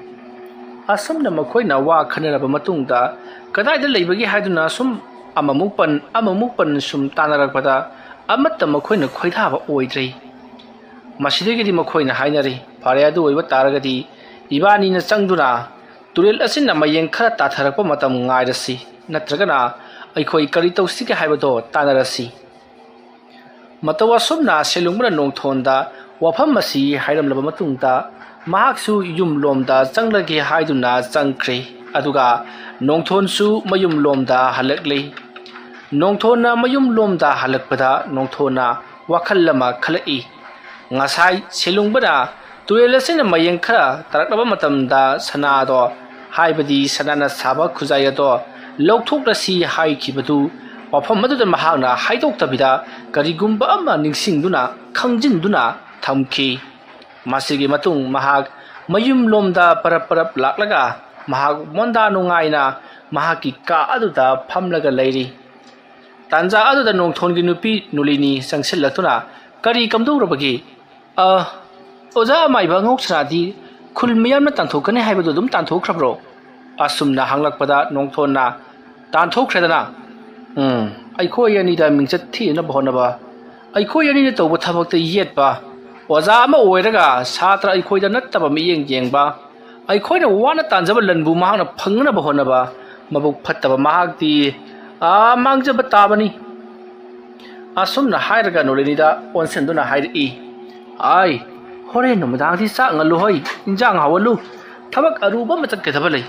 asumna makoina wa khanaraba matungda kadai da leibagi haiduna sum amamukpan sum tanarakpada amatta makoina khoidhaba oidrei masidegi makoina hainari fare adu oiba taragadi ibani na changduna turel asin na mayeng khara tatharakpa matam ngairasi natragana aikoi kari tawsige haibado tanarasi matawa somna selungmana nongthonda wafam masi hairamlaba matungda mahaksu yum lomda changlage haiduna changkhre aduga nongthonsu mayum lomda halakle ꯅꯣꯡꯊꯣꯟꯅ ꯃꯌꯨꯝ ꯂꯣꯝꯗ ꯍꯜꯂꯛꯄꯗ ꯅꯣꯡꯊꯣꯟꯅ ꯋꯥꯈꯜ ꯑꯃ ꯈꯜꯂꯛꯏ ꯉꯁꯥꯏ ꯁꯦꯂꯨꯡꯕꯅ ꯇꯨꯔꯦꯜ ꯑꯁꯤꯅ ꯃꯌꯦꯡ ꯈꯔ ꯇꯥꯔꯛꯂꯕ ꯃꯇꯝꯗ ꯁꯅꯥꯗꯣ ꯍꯥꯏꯕꯗꯤ ꯁꯅꯥꯅ ꯁꯥꯕ ꯈꯨꯖꯥꯏ ꯑꯗꯣ ꯂꯧꯊꯣꯛꯂꯁꯤ ꯍꯥꯏꯈꯤꯕꯗꯨ ꯋꯥꯐꯝ ꯑꯗꯨꯗ ꯃꯍꯥꯛꯅ ꯍꯥꯏꯗꯣꯛꯇꯕꯤꯗ ꯀꯔꯤꯒꯨꯝꯕ ꯑꯃ ꯅꯤꯡꯁꯤꯡꯗꯨꯅ ꯈꯪꯖꯤꯟꯗꯨꯅ ꯊꯝꯈꯤ ꯃꯁꯤꯒꯤ ꯃꯇꯨꯡ ꯃꯍꯥꯛ ꯃꯌꯨꯝ ꯂꯣꯝꯗ ꯄꯔꯞ ꯄꯔꯞ ꯂꯥꯛꯂꯒ ꯃꯍꯥꯛ ꯃꯣꯟꯗꯥ ꯅꯨꯡꯉꯥꯏꯅ ꯃꯍꯥꯛꯀꯤ ꯀꯥ ꯑꯗꯨꯗ ꯐꯝꯂꯒ ꯂꯩꯔꯤ ꯇꯥꯟꯖꯥ ꯑꯗꯨꯗ ꯅꯣꯡꯊꯣꯟꯒꯤ ꯅꯨꯄꯤ ꯅꯨꯂꯤꯅꯤ ꯆꯪꯁꯤꯜꯂꯛꯇꯨꯅ ꯀꯔꯤ ꯀꯝꯗꯧꯔꯕꯒꯦ ꯑꯣꯖꯥ ꯑꯃꯥꯏꯕ ꯑꯉꯧꯁꯅꯥꯗꯤ ꯈꯨꯜ ꯃꯤꯌꯥꯝꯅ ꯇꯥꯟꯊꯣꯛꯀꯅꯤ ꯍꯥꯏꯕꯗꯨ ꯑꯗꯨꯝ ꯇꯥꯟꯊꯣꯛꯈ꯭ꯔꯕ꯭ꯔꯣ ꯑꯁꯨꯝꯅ ꯍꯪꯂꯛꯄꯗ ꯅꯣꯡꯊꯣꯟꯅ ꯇꯥꯟꯊꯣꯛꯈ꯭ꯔꯦꯗꯅ ꯑꯩꯈꯣꯏ ꯑꯅꯤꯗ ꯃꯤꯡꯆꯠ ꯊꯤꯅꯕ ꯍꯣꯠꯅꯕ ꯑꯩꯈꯣꯏ ꯑꯅꯤꯅ ꯇꯧꯕ ꯊꯕꯛꯇ ꯌꯦꯠꯄ ꯑꯣꯖꯥ ꯑꯃ ꯑꯣꯏꯔꯒ ꯁꯥꯇ꯭ꯔ ꯑꯩꯈꯣꯏꯗ ꯅꯠꯇꯕ ꯃꯤꯠꯌꯦꯡ ꯌꯦꯡꯕ ꯑꯩꯈꯣꯏꯅ ꯋꯥꯅ ꯇꯥꯟꯖꯕ ꯂꯟꯕꯨ ꯃꯍꯥꯛꯅ ꯐꯪꯅꯕ ꯍꯣꯠꯅꯕ ꯃꯕꯨꯛ ꯐꯠꯇꯕ ꯃꯍꯥꯛꯇꯤ ꯃꯥꯡꯖꯕ ꯇꯥꯕꯅꯤ ꯑꯁꯨꯝꯅ ꯍꯥꯏꯔꯒ ꯅꯣꯂꯤꯅꯤꯗ ꯑꯣꯟꯁꯤꯟꯗꯨꯅ ꯍꯥꯏꯔꯛꯏ ꯑꯥꯏ ꯍꯣꯔꯦꯟ ꯅꯨꯃꯤꯗꯥꯡꯗꯤ ꯆꯥꯛ ꯉꯜꯂꯨ ꯍꯣꯏ ꯏꯟꯖꯥꯡ ꯍꯥꯎꯍꯜꯂꯨ ꯊꯕꯛ ꯑꯔꯨꯕ ꯑꯃ ꯆꯠꯀꯗꯕ ꯂꯩ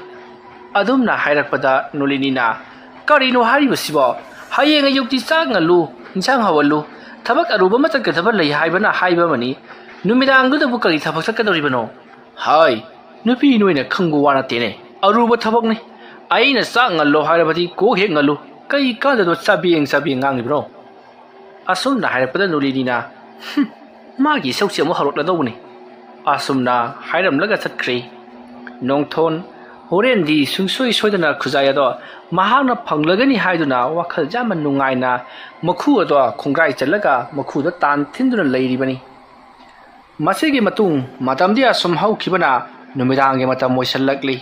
ꯑꯗꯨꯝꯅ ꯍꯥꯏꯔꯛꯄꯗ ꯅꯣꯂꯤꯅꯤꯅ ꯀꯔꯤꯅꯣ ꯍꯥꯏꯔꯤꯕꯁꯤꯕꯣ ꯍꯌꯦꯡ ꯑꯌꯨꯛꯇꯤ ꯆꯥꯛ ꯉꯜꯂꯨ ꯏꯟꯖꯥꯡ ꯍꯥꯎꯍꯜꯂꯨ ꯊꯕꯛ ꯑꯔꯨꯕ ꯑꯃ ꯆꯠꯀꯗꯕ ꯂꯩ ꯍꯥꯏꯕꯅ ꯍꯥꯏꯕ ꯑꯃꯅꯤ ꯅꯨꯃꯤꯗꯥꯡꯗꯨꯗꯕꯨ ꯀꯔꯤ ꯊꯕꯛ ꯆꯠꯀꯗꯧꯔꯤꯕꯅꯣ ꯍꯥꯏ ꯅꯨꯄꯤ ꯅꯣꯏꯅ ꯈꯪꯕ ꯋꯥ ꯅꯠꯇꯦꯅꯦ ꯑꯔꯨꯕ ꯊꯕꯛꯅꯤ ꯑꯩꯅ ꯆꯥꯛ ꯉꯜꯂꯣ ꯍꯥꯏꯔꯕꯗꯤ ꯀꯣꯛ ꯍꯦꯛ ꯉꯜꯂꯨ ꯀꯩ ꯀꯥꯟꯗꯗꯣ ꯆꯥꯕꯦꯡ ꯉꯥꯡꯂꯤꯕꯅꯣ ꯑꯁꯨꯝꯅ ꯍꯥꯏꯔꯛꯄꯗ ꯅꯣꯂꯤꯅꯤꯅ ꯃꯥꯒꯤ ꯏꯁꯧꯁꯤ ꯑꯃꯨꯛ ꯍꯧꯔꯛꯂꯗꯧꯕꯅꯤ ꯑꯁꯨꯝꯅ ꯍꯥꯏꯔꯝꯂꯒ ꯆꯠꯈ꯭ꯔꯦ ꯅꯣꯡꯊꯣꯟ ꯍꯣꯔꯦꯟꯗꯤ ꯁꯨꯡꯁꯣꯏ ꯁꯣꯏꯗꯅ ꯈꯨꯖꯥꯏ ꯑꯗꯣ ꯃꯍꯥꯛꯅ ꯐꯪꯂꯒꯅꯤ ꯍꯥꯏꯗꯨꯅ ꯋꯥꯈꯜ ꯌꯥꯝꯅ ꯅꯨꯡꯉꯥꯏꯅ ꯃꯈꯨ ꯑꯗꯣ ꯈꯣꯡꯒ꯭ꯔꯥꯏ ꯆꯜꯂꯒ ꯃꯈꯨꯗ ꯇꯥꯟ ꯊꯤꯟꯗꯨꯅ ꯂꯩꯔꯤꯕꯅꯤ ꯃꯁꯤꯒꯤ ꯃꯇꯨꯡ ꯃꯇꯝꯗꯤ ꯑꯁꯨꯝ ꯍꯧꯈꯤꯕꯅ ꯅꯨꯃꯤꯗꯥꯡꯒꯤ ꯃꯇꯝ ꯑꯣꯏꯁꯜꯂꯛꯂꯤ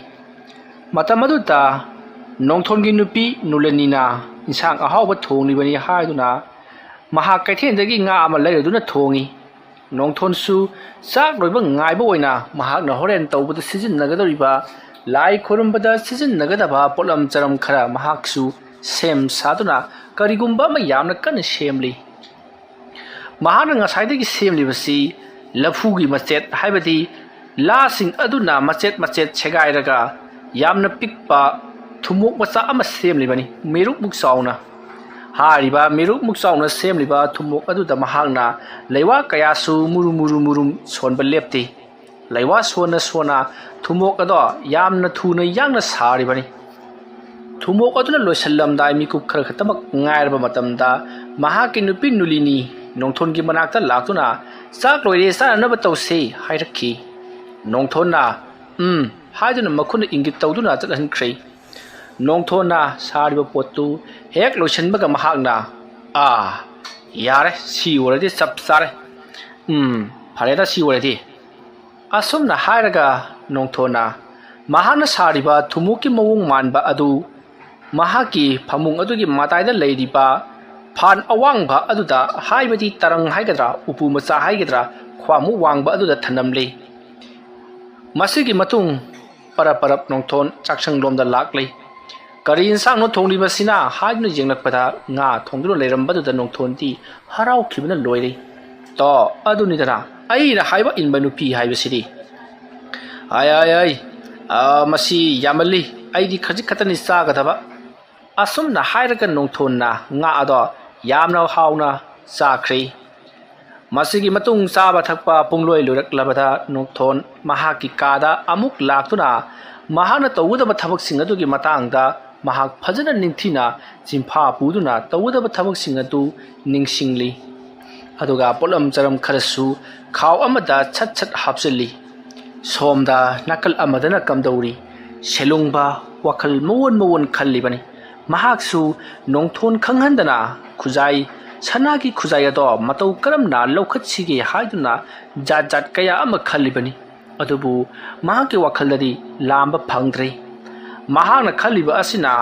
ꯃꯇꯝ ꯑꯗꯨꯗ ꯅꯣꯡꯊꯣꯟꯒꯤ ꯅꯨꯄꯤ ꯅꯨꯂꯤꯅꯤꯅ ꯏꯟꯁꯥꯡ ꯑꯍꯥꯎꯕ ꯊꯣꯡꯂꯤꯕꯅꯤ ꯍꯥꯏꯗꯨꯅ ꯃꯍꯥꯛ ꯀꯩꯊꯦꯜꯗꯒꯤ ꯉꯥ ꯑꯃ ꯂꯩꯔꯗꯨꯅ ꯊꯣꯡꯉꯤ ꯅꯣꯡꯊꯣꯟꯁꯨ ꯆꯥꯛ ꯂꯣꯏꯕ ꯉꯥꯏꯕ ꯑꯣꯏꯅ ꯃꯍꯥꯛꯅ ꯍꯣꯔꯦꯟ ꯇꯧꯕꯗ ꯁꯤꯖꯤꯟꯅꯒꯗꯧꯔꯤꯕ ꯂꯥꯏ ꯈꯨꯔꯨꯝꯕꯗ ꯁꯤꯖꯤꯟꯅꯒꯗꯕ ꯄꯣꯠꯂꯝ ꯆꯔꯝ ꯈꯔ ꯃꯍꯥꯛꯁꯨ ꯁꯦꯝ ꯁꯥꯗꯨꯅ ꯀꯔꯤꯒꯨꯝꯕ ꯑꯃ ꯌꯥꯝꯅ ꯀꯟꯅ ꯁꯦꯝꯂꯤ ꯃꯍꯥꯛꯅ ꯉꯁꯥꯏꯗꯒꯤ ꯁꯦꯝꯂꯤꯕꯁꯤ ꯂꯐꯨꯒꯤ ꯃꯆꯦꯠ ꯍꯥꯏꯕꯗꯤ ꯂꯥꯁꯤꯡ ꯑꯗꯨꯅ ꯃꯆꯦꯠ ꯃꯆꯦꯠ ꯁꯦꯒꯥꯏꯔꯒ ꯌꯥꯝꯅ ꯄꯤꯛꯄ ꯊꯨꯝꯃꯣꯛ ꯃꯆꯥ ꯑꯃ ꯁꯦꯝꯂꯤꯕꯅꯤ ꯃꯦꯔꯨꯛꯃꯨꯛ ꯆꯥꯎꯅ ꯍꯥꯏꯔꯤꯕ ꯃꯦꯔꯨꯛꯃꯨꯛ ꯆꯥꯎꯅ ꯁꯦꯝꯂꯤꯕ ꯊꯨꯝꯃꯣꯛ ꯑꯗꯨꯗ ꯃꯍꯥꯛꯅ ꯂꯩꯋꯥ ꯀꯌꯥꯁꯨ ꯃꯨꯔꯨꯝ ꯁꯣꯟꯕ ꯂꯦꯞꯇꯦ ꯂꯩꯋꯥ ꯁꯣꯟꯅ ꯊꯨꯝꯃꯣꯛ ꯑꯗꯣ ꯌꯥꯝꯅ ꯊꯨꯅ ꯌꯥꯡꯅ ꯁꯥꯔꯤꯕꯅꯤ ꯊꯨꯝꯃꯣꯛ ꯑꯗꯨꯅ ꯂꯣꯏꯁꯤꯜꯂꯝꯗꯥꯏ ꯃꯤꯀꯨꯞ ꯈꯔ ꯈꯛꯇꯃꯛ ꯉꯥꯏꯔꯕ ꯃꯇꯝꯗ ꯃꯍꯥꯛꯀꯤ ꯅꯨꯄꯤ ꯅꯨꯂꯤꯅꯤ ꯅꯣꯡꯊꯣꯟꯒꯤ ꯃꯅꯥꯛꯇ ꯂꯥꯛꯇꯨꯅ ꯆꯥꯛ ꯂꯣꯏꯔꯦ ꯆꯥꯅꯅꯕ ꯇꯧꯁꯦ ꯍꯥꯏꯔꯛꯈꯤ ꯅꯣꯡꯊꯣꯟꯅ ꯍꯥꯏꯗꯨꯅ ꯃꯈꯨꯠꯅ ꯏꯪꯒꯤꯠ ꯇꯧꯗꯨꯅ ꯆꯠꯍꯟꯈ꯭ꯔꯦ ꯅꯣꯡꯊꯣꯟꯅ ꯁꯥꯔꯤꯕ ꯄꯣꯠꯇꯨ ꯍꯦꯛ ꯂꯣꯏꯁꯤꯟꯕꯒ ꯃꯍꯥꯛꯅ ꯌꯥꯔꯦ ꯁꯤ ꯑꯣꯏꯔꯗꯤ ꯆꯞ ꯆꯥꯔꯦ ꯐꯔꯦꯗ ꯁꯤ ꯑꯣꯏꯔꯗꯤ ꯑꯁꯨꯝꯅ ꯍꯥꯏꯔꯒ ꯅꯣꯡꯊꯣꯟꯅ ꯃꯍꯥꯛꯅ ꯁꯥꯔꯤꯕ ꯊꯨꯝꯃꯣꯛꯀꯤ ꯃꯑꯣꯡ ꯃꯥꯟꯕ ꯑꯗꯨ ꯃꯍꯥꯛꯀꯤ ꯐꯃꯨꯡ ꯑꯗꯨꯒꯤ ꯃꯇꯥꯏꯗ ꯂꯩꯔꯤꯕ ꯐꯥꯟ ꯑꯋꯥꯡꯕ ꯑꯗꯨꯗ ꯍꯥꯏꯕꯗꯤ ꯇꯔꯪ ꯍꯥꯏꯒꯗ꯭ꯔꯥ ꯎꯄꯨ ꯃꯆꯥ ꯍꯥꯏꯒꯗ꯭ꯔꯥ ꯈ꯭ꯋꯥꯡꯃꯨꯛ ꯋꯥꯡꯕ ꯑꯗꯨꯗ ꯊꯅꯝꯂꯤ ꯃꯁꯤꯒꯤ ꯃꯇꯨꯡ ꯄꯔꯞ ꯅꯣꯡꯊꯣꯟ ꯆꯥꯛꯁꯪꯂꯣꯝꯗ ꯂꯥꯛꯂꯤ ꯀꯔꯤ ꯏꯟꯁꯥꯡꯅꯣ ꯊꯣꯡꯂꯤꯕꯁꯤꯅ ꯍꯥꯏꯗꯨꯅ ꯌꯦꯡꯂꯛꯄꯗ ꯉꯥ ꯊꯣꯡꯗꯨꯅ ꯂꯩꯔꯝꯕꯗꯨꯗ ꯅꯣꯡꯊꯣꯟꯗꯤ ꯍꯔꯥꯎꯈꯤꯕꯅ ꯂꯣꯏꯔꯦ ꯑꯗꯨꯅꯤꯗꯅ ꯑꯩꯅ ꯍꯥꯏꯕ ꯏꯟꯕ ꯅꯨꯄꯤ ꯍꯥꯏꯕꯁꯤꯗꯤ ꯃꯁꯤ ꯌꯥꯝꯃꯜꯂꯤ ꯑꯩꯗꯤ ꯈꯖꯤꯛ ꯈꯛꯇꯅꯤ ꯆꯥꯒꯗꯕ ꯑꯁꯨꯝꯅ ꯍꯥꯏꯔꯒ ꯅꯣꯡꯊꯣꯟꯅ ꯉꯥ ꯑꯗꯣ ꯌꯥꯝꯅ ꯍꯥꯎꯅ ꯆꯥꯈ꯭ꯔꯦ ꯃꯁꯤꯒꯤ ꯃꯇꯨꯡ ꯆꯥꯕ ꯊꯛꯄ ꯄꯨꯡꯂꯣꯏ ꯂꯣꯏꯔꯛꯂꯕꯗ ꯅꯣꯡꯊꯣꯟ ꯃꯍꯥꯛꯀꯤ ꯀꯥꯗ ꯑꯃꯨꯛ ꯂꯥꯛꯇꯨꯅ ꯃꯍꯥꯛꯅ ꯇꯧꯒꯗꯕ ꯊꯕꯛꯁꯤꯡ ꯑꯗꯨꯒꯤ ꯃꯇꯥꯡꯗ ꯃꯍꯥꯛ ꯐꯖꯅ ꯅꯤꯡꯊꯤꯅ ꯆꯤꯟꯐꯥ ꯄꯨꯗꯨꯅ ꯇꯧꯒꯗꯕ ꯊꯕꯛꯁꯤꯡ ꯑꯗꯨ ꯅꯤꯡꯁꯤꯡꯂꯤ ꯑꯗꯨꯒ ꯄꯣꯠꯂꯝ ꯆꯔꯝ ꯈꯔꯁꯨ ꯈꯥꯎ ꯑꯃꯗ ꯁꯠ ꯍꯥꯞꯆꯤꯜꯂꯤ ꯁꯣꯝꯗ ꯅꯥꯀꯜ ꯑꯃꯗꯅ ꯀꯝꯗꯧꯔꯤ ꯁꯦꯂꯨꯡꯕ ꯋꯥꯈꯜ ꯃꯋꯣꯟ ꯈꯜꯂꯤꯕꯅꯤ ꯃꯍꯥꯛꯁꯨ ꯅꯣꯡꯊꯣꯟ ꯈꯪꯍꯟꯗꯅ ꯈꯨꯖꯥꯏ ꯁꯅꯥꯒꯤ ꯈꯨꯖꯥꯏ ꯑꯗꯣ ꯃꯇꯧ ꯀꯔꯝꯅ ꯂꯧꯈꯠꯁꯤꯒꯦ ꯍꯥꯏꯗꯨꯅ ꯖꯥꯠ ꯀꯌꯥ ꯑꯃ ꯈꯜꯂꯤꯕꯅꯤ ꯑꯗꯨꯕꯨ ꯃꯍꯥꯛꯀꯤ ꯋꯥꯈꯜꯗꯗꯤ ꯂꯥꯝꯕ ꯐꯪꯗ꯭ꯔꯦ ꯃꯍꯥꯛꯅ ꯈꯜꯂꯤꯕ ꯑꯁꯤꯅ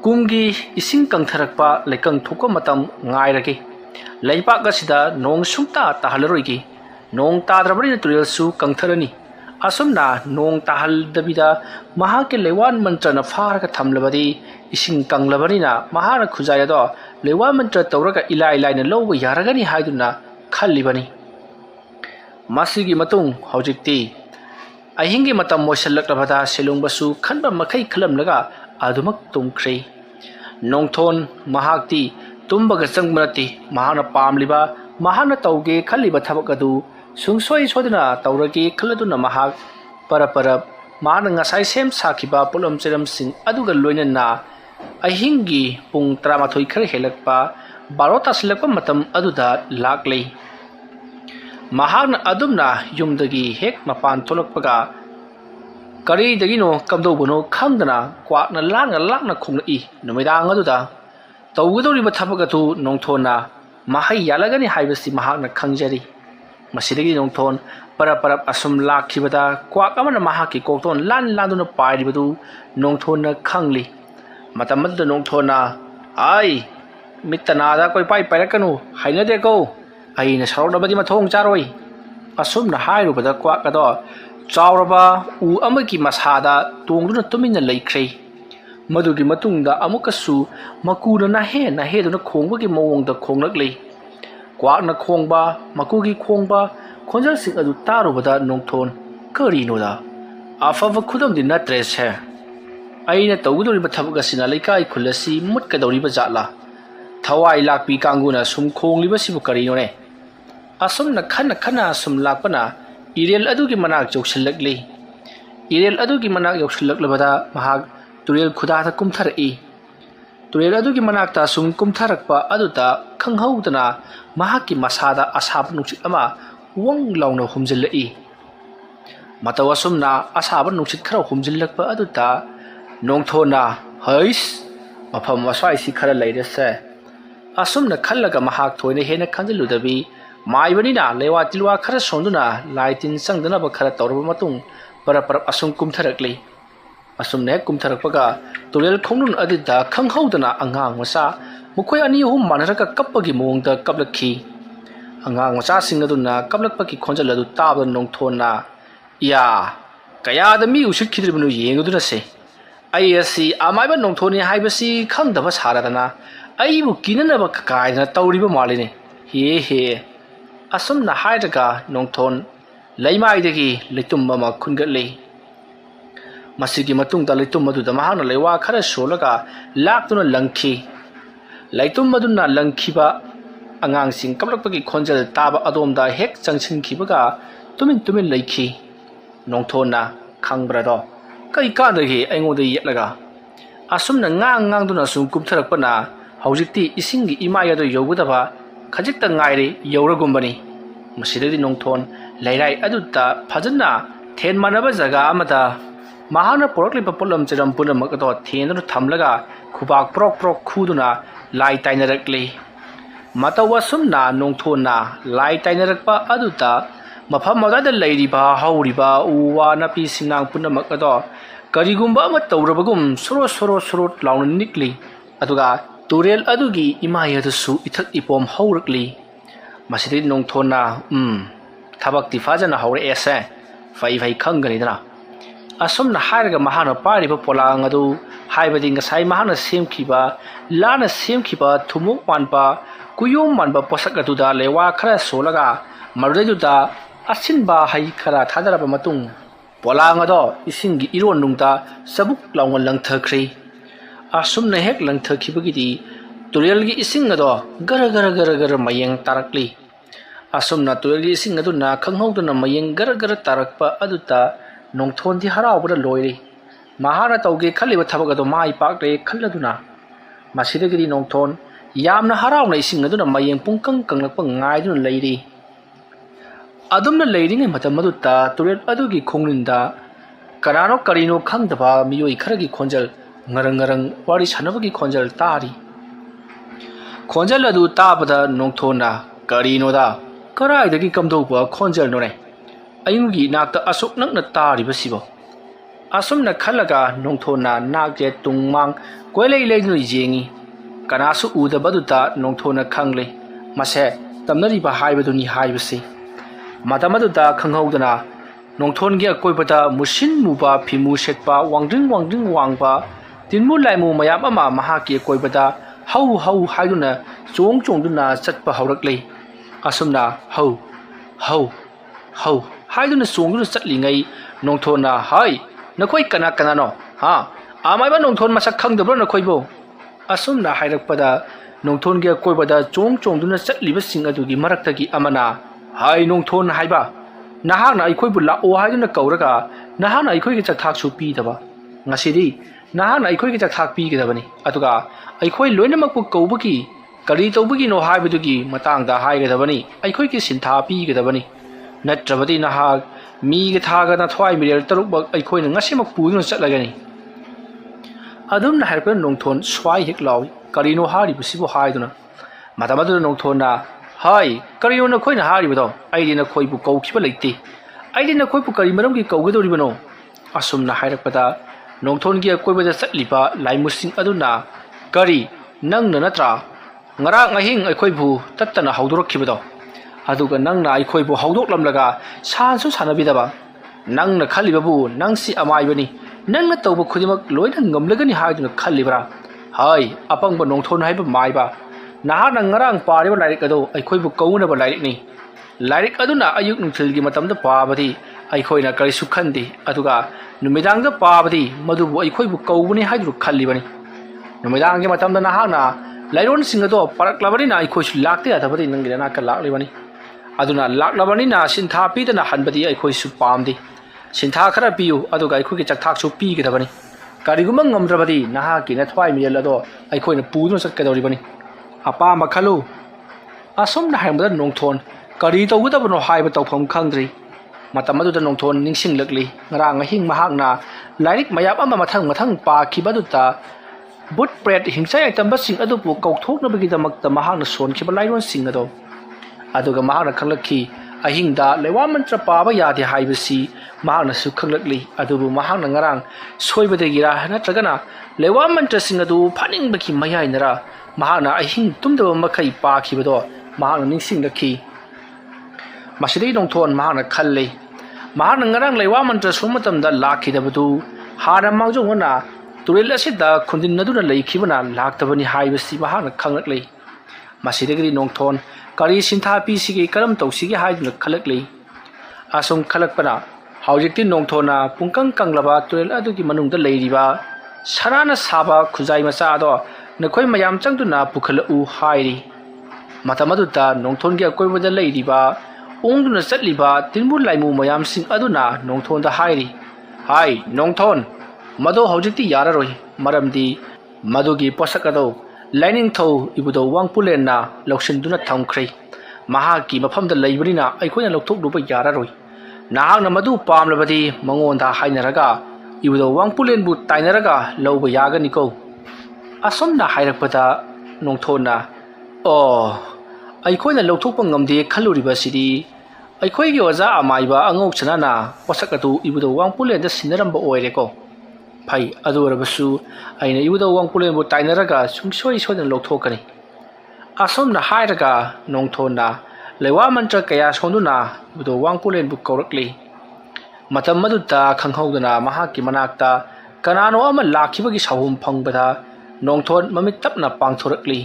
ꯀꯨꯝꯒꯤ ꯏꯁꯤꯡ ꯀꯪꯊꯔꯛꯄ ꯂꯩꯀꯪ ꯊꯣꯛꯄ ꯃꯇꯝ ꯉꯥꯏꯔꯒꯦ ꯂꯩꯕꯥꯛ ꯑꯁꯤꯗ ꯅꯣꯡ ꯁꯨꯡꯇꯥ ꯇꯥꯍꯜꯂꯔꯣꯏꯒꯦ ꯅꯣꯡ ꯇꯥꯗ꯭ꯔꯕꯅꯤꯅ ꯇꯨꯔꯦꯜꯁꯨ ꯀꯪꯊꯔꯅꯤ ꯑꯁꯨꯝꯅ ꯅꯣꯡ ꯇꯥꯍꯜꯗꯕꯤꯗ ꯃꯍꯥꯛꯀꯤ ꯂꯩꯋꯥꯟ ꯃꯟꯇ꯭ꯔꯅ ꯐꯥꯔꯒ ꯊꯝꯂꯕꯗꯤ ꯏꯁꯤꯡ ꯀꯪꯂꯕꯅꯤ나 ꯃꯍꯥꯛꯅ ꯈꯨꯖꯥꯏ ꯑꯗꯣ ꯂꯩꯋꯥꯟ ꯃꯟꯇ꯭ꯔ ꯇꯧꯔꯒ ꯏꯂꯥꯏ ꯂꯥꯏꯅ ꯂꯧꯕ ꯌꯥꯔꯒꯅꯤ ꯍꯥꯏꯗꯨꯅ ꯈꯜꯂꯤꯕꯅꯤ ꯃꯁꯤꯒꯤ ꯃꯇꯨꯡ ꯍꯧꯖꯤꯛꯇꯤ ꯑꯍꯤꯡꯒꯤ ꯃꯇꯝ ꯑꯣꯏꯁꯜꯂꯛꯂꯕꯗ ꯁꯦꯂꯨꯡꯕꯁꯨ ꯈꯟꯕ ꯃꯈꯩ ꯈꯜꯂꯝꯂꯒ ꯑꯗꯨꯃꯛ ꯇꯨꯝꯈ꯭ꯔꯦ nongthon mahakti tumbaga changbanati mahana pamliba mahana tauge khaliba thabak adu sungsoi sodina tauragi khaladuna mahak parap mahana ngasai sem sakhiba pulom cheram sing aduga loinana ahingi pung 13 khar helakpa 12 taslakpa matam aduda laklei mahakna adumna yumdagi hek mapan tholakpaga kari dagino kamdobuno khangdana kwakna lakna khongna I numidang aduda tawgudoriba thabagatu nongthona mahai yalagani haibasi mahakna khangjari masidagi nongthon parap asum lakhibada kwak amana mahaki kokton landuna pairibadu nongthona khangli matamadu nongthona ai mittanada koi pairakanu hainade ko aina sarodabadi mathong charoi asumna hairubada kwak ado chauraba u amaki masada tongduna tumina leikhre madugi matungda amukasu makuna na he duna khongbagi mawongda khonglakli kwakna khongba makugi khongba khonjal sing adu tarubada nongthon karinoda afava khudam din natre se aina tawgudori bathabaga sina leikai khulasi mutkadori ba jatla thawai lakpi kanguna sum khongliba sibu karino ne asumna khana sum lakpana irel adugi manak joksilakli irel adugi manak yoksilaklabada mahak turel khudata kumthari turel adugi manakta sum kumtharakpa aduta khanghaudana mahaki masada asab nuksit ama wang launa humjillai matawasumna asaba nuksit khara humjillakpa aduta nongthona hais mafam maswai si khara leirese asumna khallaga mahak thoine hena khanjiludabi maibanina lewa tilwa khara sonduna laitin sangdana ba khara tawrba matung parap asum kumtharakli asumne kumtharakpaga turel khongnun adida khanghaudana angang masa mukhoi ani hum manaraka kappagi mongda kaplakhi angang macha singaduna kaplakpaki khonjaladu tabda nongthona ya kaya da mi usit khidribnu yengaduna se ai asi amaiba nongthoni haibasi khangdaba saradana aibu kinanaba kaidana tawriba maline he asumna haidaga nongthon leimaidagi leitumba ma khungatlei masigi matungda leitum maduna mahana leiwa khara solaga laktuna langkhi leitum maduna langkhiba angang sing kaplakpagi khonjal taba adomda hek changchin khibaga tumin leikhi nongthona khangbra kai ka dagi aingoda yetlaga asumna ngang duna sum kumtharakpana haujikti isingi imaya do yogudaba khajikta ngaire yoragumbani masidadi nongthon leirai aduta phajana then manaba jaga amada mahana poroklipa polam cheram punamak do thenanu thamlaga khubak prok khuduna lai tainarakli matawasumna nongthona lai tainarakpa aduta mafam modada leiriba hauriba uwa napi sinang punamak do karigumba ama tawrabagum soro launa nikli aduga turel adugi imayadasu ithak ipom haurakli masidi nongthona thabakti fajana haure ese fai khangani dana asumna hairaga mahana pariba polang adu haibadi ngasai mahana semkhiba lana semkhiba thumuk manpa kuyum manba posak aduda lewa khara solaga marudeduda asinba hai khara thadaraba matung polang ado isingi iron nungta sabuk lawngal langthakri asumna hek langthakibagidi turelgi ising ado gara mayeng tarakli asumna turelgi ising aduna khanghauduna mayeng gara tarakpa aduta nongthonti haraubra loiri mahara tauge khaliba thabagado mai pakre khalladuna masidagidi nongthon yamna harauna ising aduna mayeng pungkang kanglakpa ngaiduna leiri adumna leiringe matamaduta turel adugi khonglinda karano karino khangdaba miyoi kharagi khonjal ngarang wari sanabagi khonjal tari khonjal adu tabada nongthona karino da karaidagi kamdoba khonjal none ayungi nakta asuk nakna tariba sibo asumna khalaga nongthona nakje tungmang koilei leidnu yengi kanasu udabaduta nongthona khangle mase tamnariba haibaduni haibasi matamaduta khanghaudana nongthongi akoibada musin muba phimu setpa wangding wangba tinmu laimu mayam ama mahaki akoibada hau haiduna chongduna chatpa haurakle asumna hau haiduna chongduna chatlingai nongthona hai nakhoi kana no ha amaiba nongthon masak khangdabro nakhoibo asumna hairakpada nongthon ge koibada chong chongduna chatliba sing adugi maraktagi amana hai nongthon haiba nahana aikoi bu la o haiduna kauraga nahana aikoi ge chathak su pi daba ngasidi nahana aikoi ge chathak pi ge dabani aduga aikoi loinamak bu kaubagi kari tawbagi no haibadugi matangda haige dabani aikoi ge sintha pi ge dabani natrabadi naha mi ge thaga na thwai mirel taruk bak aikoi na ngasimak puino chatlagani adum na harpa nongthon swai hek lawi karino hari busibo haiduna matamadu nongthon na hai karino na khoi na hari bado aidi na khoi bu kau khiba leite aidi na khoi bu kari maram gi kau ge dori bano asum na hairakpada nongthon gi koi bada satliba laimusing aduna kari nang na natra ngara ngahing aikoi bu tattana haudurok khibado aduga nang na aikoi bu haudok lamlaga sansu sanabidaba nang na khaliba bu nang si amai bani nang na tawba khudimak loina ngamlagani haiduna khalibra hai apangba nongthon haiba maiba naha nang ngarang pariba lairik ado aikoi bu kauna ba lairik ni lairik aduna ayuk nungthil gi matamda pabadi aikoi na kari sukhandi aduga numidang da pabadi madu bu aikoi bu kaubani haidru khalibani numidang gi matamda naha na lairon singado paraklabani na aikoi su lakte adabadi nangina na ka laklibani aduna laklabani na sintha pidana hanbadi aikoi su pamdi sintha khara piu aduga aikoi gi chakthak su pi gi dabani karigumang ngamdrabadi naha ki na thwai miyal ado aikoi na puno sakadoribani apa makhalu asum na haimda nongthon kari tawudabano haiba tawpham khangdri matamadu da nongthon ningsing lakli ngarang hing mahak na lairik mayap ama mathang mathang pa khibaduta but pret hingsai aitam basing adu pu kauthok na bagi damak ta mahak na son khiba lairon sing ado aduga mahak na khanglakhi ahingda lewa mantra paba yadi haibasi mahak na su khanglakli adubu mahak na ngarang soibadagira natragana lewa mantra sing adu phaning baki mayai nara mahak na ahing tumdaba makhai pa khibado mahak na ningsing lakhi masidai nongthon mahak na khalle mahak na ngarang lewa mantra sumatamda lakhidabadu hara mangjongna turel asida khundin naduna leikhibana laktabani haibasi mahak na khanglakli masidagri nongthon kari sintha pi sigi karam tawsigi haiduna khalakli asung khalakpana haujikti nongthona pungkang kanglaba turel adugi manungda leiriba sarana saba khujai macha ado nakhoi mayam changduna pukhala u hairi matamaduta nongthon gi akoibada leiriba ongduna chatliba tinbul laimu mayam sing aduna nongthon da hairi hai nongthon mado haujikti yararoi maramdi madugi posakado lining thau ibudo wangpulen na loksinduna thamkhrai mahaki mafamda leibrina aikhoina lokthok duba yararoi nahak na madu pamlabadi mangonda hainaraga ibudo wangpulen bu tainaraga loba yagani ko asomna hairakpada nongthona o aikhoina lokthokpa ngamde khaluriba sidi aikhoigi oja amaiba angok chanana posakatu ibudo wangpulen da sinaramba oireko phai adurabasu aina ibudo wangpulen bu tainaraga sungsoi sodan lokthokani asomna hairaga nongthona lewa mantra kaya sonduna ibudo wangpulen bu kaurakli matam maduta khanghaudana mahaki manakta kanano ama lakhibagi sahum phangbada nongthon mamit tapna pangthorakli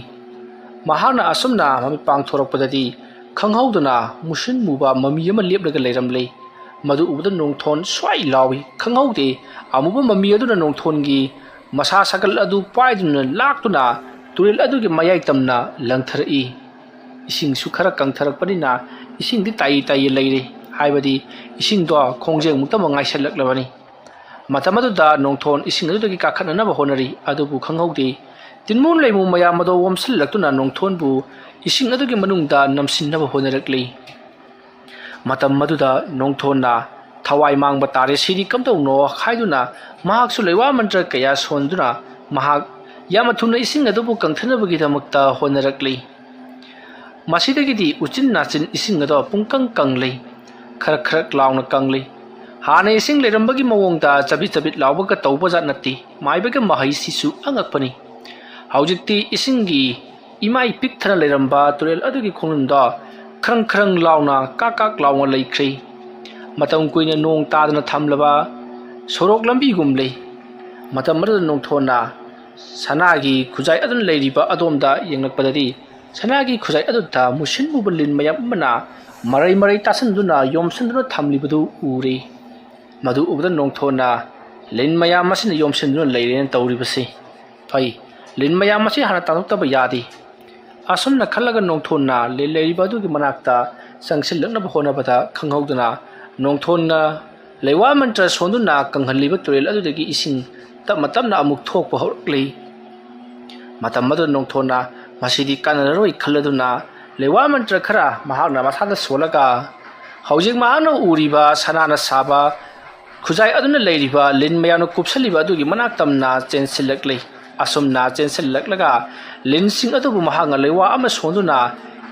mahana asomna mamit pangthorakpadadi khanghaudana musin muba mami ama leplaga leiramle madu ubda nongthon swai lawi khanghaude amuba mami aduna nongthongi masa sakal adu paiduna laktuna turil adugi mayai tamna langtharai ising su khara kangtharakpanina ising di tai tai leire haibadi ising do khongjeng mukta mangai selaklabani matamadu da nongthon ising adudagi kakhanana ba honari adubu khanghaude tinmun leimu maya mado womsil laktuna nongthon bu ising adugi manungda namsinna ba honarakli matam maduda nongthonna thawai mangba tare siri kamtongno khaiduna mahak su lewa mantra kaya sonduna mahak yamathuna ising adubu kangthanabagi damakta honarakli masidagidi uchin nachin ising ado pungkang kanglei khar khar launa kanglei hane ising lerambagi mawongda chabi chabi lawbaga tawbaja natti maibaga mahai sisu angakpani haujikti isingi imai pikthana leramba turel adugi khonunda krang krang launa kakak launa leikhri matam kuina nong tadana thamlaba sorok lambi gumlei matam marada nongthona sanagi khujai adun leiriba adomda yenglakpadadi sanagi khujai adutta musin mubalin mayam mana marai marai tasanduna yomsanduna thamlibadu uri madu ubda nongthona lin mayam masina yomsanduna leiren tawribase phai ꯂꯤꯟ ꯃꯌꯥꯝ ꯑꯁꯤ ꯍꯥꯟꯅ ꯇꯥꯟꯊꯣꯛꯇꯕ ꯌꯥꯗꯦ ꯑꯁꯨꯝꯅ ꯈꯜꯂꯒ ꯅꯣꯡꯊꯣꯟꯅ ꯂꯤꯟ ꯂꯩꯔꯤꯕ ꯑꯗꯨꯒꯤ ꯃꯅꯥꯛꯇ ꯆꯪꯁꯤꯜꯂꯛꯅꯕ ꯍꯣꯠꯅꯕꯗ ꯈꯪꯍꯧꯗꯅ ꯅꯣꯡꯊꯣꯟꯅ ꯂꯩꯋꯥ ꯃꯟꯇ꯭ꯔ ꯁꯣꯟꯗꯨꯅ ꯀꯪꯍꯜꯂꯤꯕ ꯇꯨꯔꯦꯜ ꯑꯗꯨꯗꯒꯤ ꯏꯁꯤꯡ ꯇꯞꯅ ꯇꯞꯅ ꯑꯃꯨꯛ ꯊꯣꯛꯄ ꯍꯧꯔꯛꯂꯤ ꯃꯇꯝ ꯑꯗꯨꯗ ꯅꯣꯡꯊꯣꯟꯅ ꯃꯁꯤꯗꯤ ꯀꯥꯟꯅꯔꯔꯣꯏ ꯈꯜꯂꯗꯨꯅ ꯂꯩꯋꯥ ꯃꯟꯇ꯭ꯔ ꯈꯔ ꯃꯍꯥꯛꯅ ꯃꯁꯥꯗ ꯁꯣꯜꯂꯒ ꯍꯧꯖꯤꯛ ꯃꯍꯥꯛꯅ ꯎꯔꯤꯕ ꯁꯅꯥꯅ ꯁꯥꯕ ꯈꯨꯖꯥꯏ ꯑꯗꯨꯅ ꯂꯩꯔꯤꯕ ꯂꯤꯟ ꯃꯌꯥꯝꯅ ꯀꯨꯞꯁꯜꯂꯤꯕ ꯑꯗꯨꯒꯤ ꯃꯅꯥꯛ ꯇꯝꯅ ꯆꯦꯟꯁꯤꯜꯂꯛꯂꯤ ꯑꯁꯨꯝꯅ ꯆꯦꯟꯁꯤꯜꯂꯛꯂꯒ ꯂꯤꯟꯁꯤꯡ ꯑꯗꯨꯕు ꯃꯍꯥꯛꯅ ꯂꯩꯋꯥ ꯑꯃ ꯁꯣꯟꯗꯨꯅ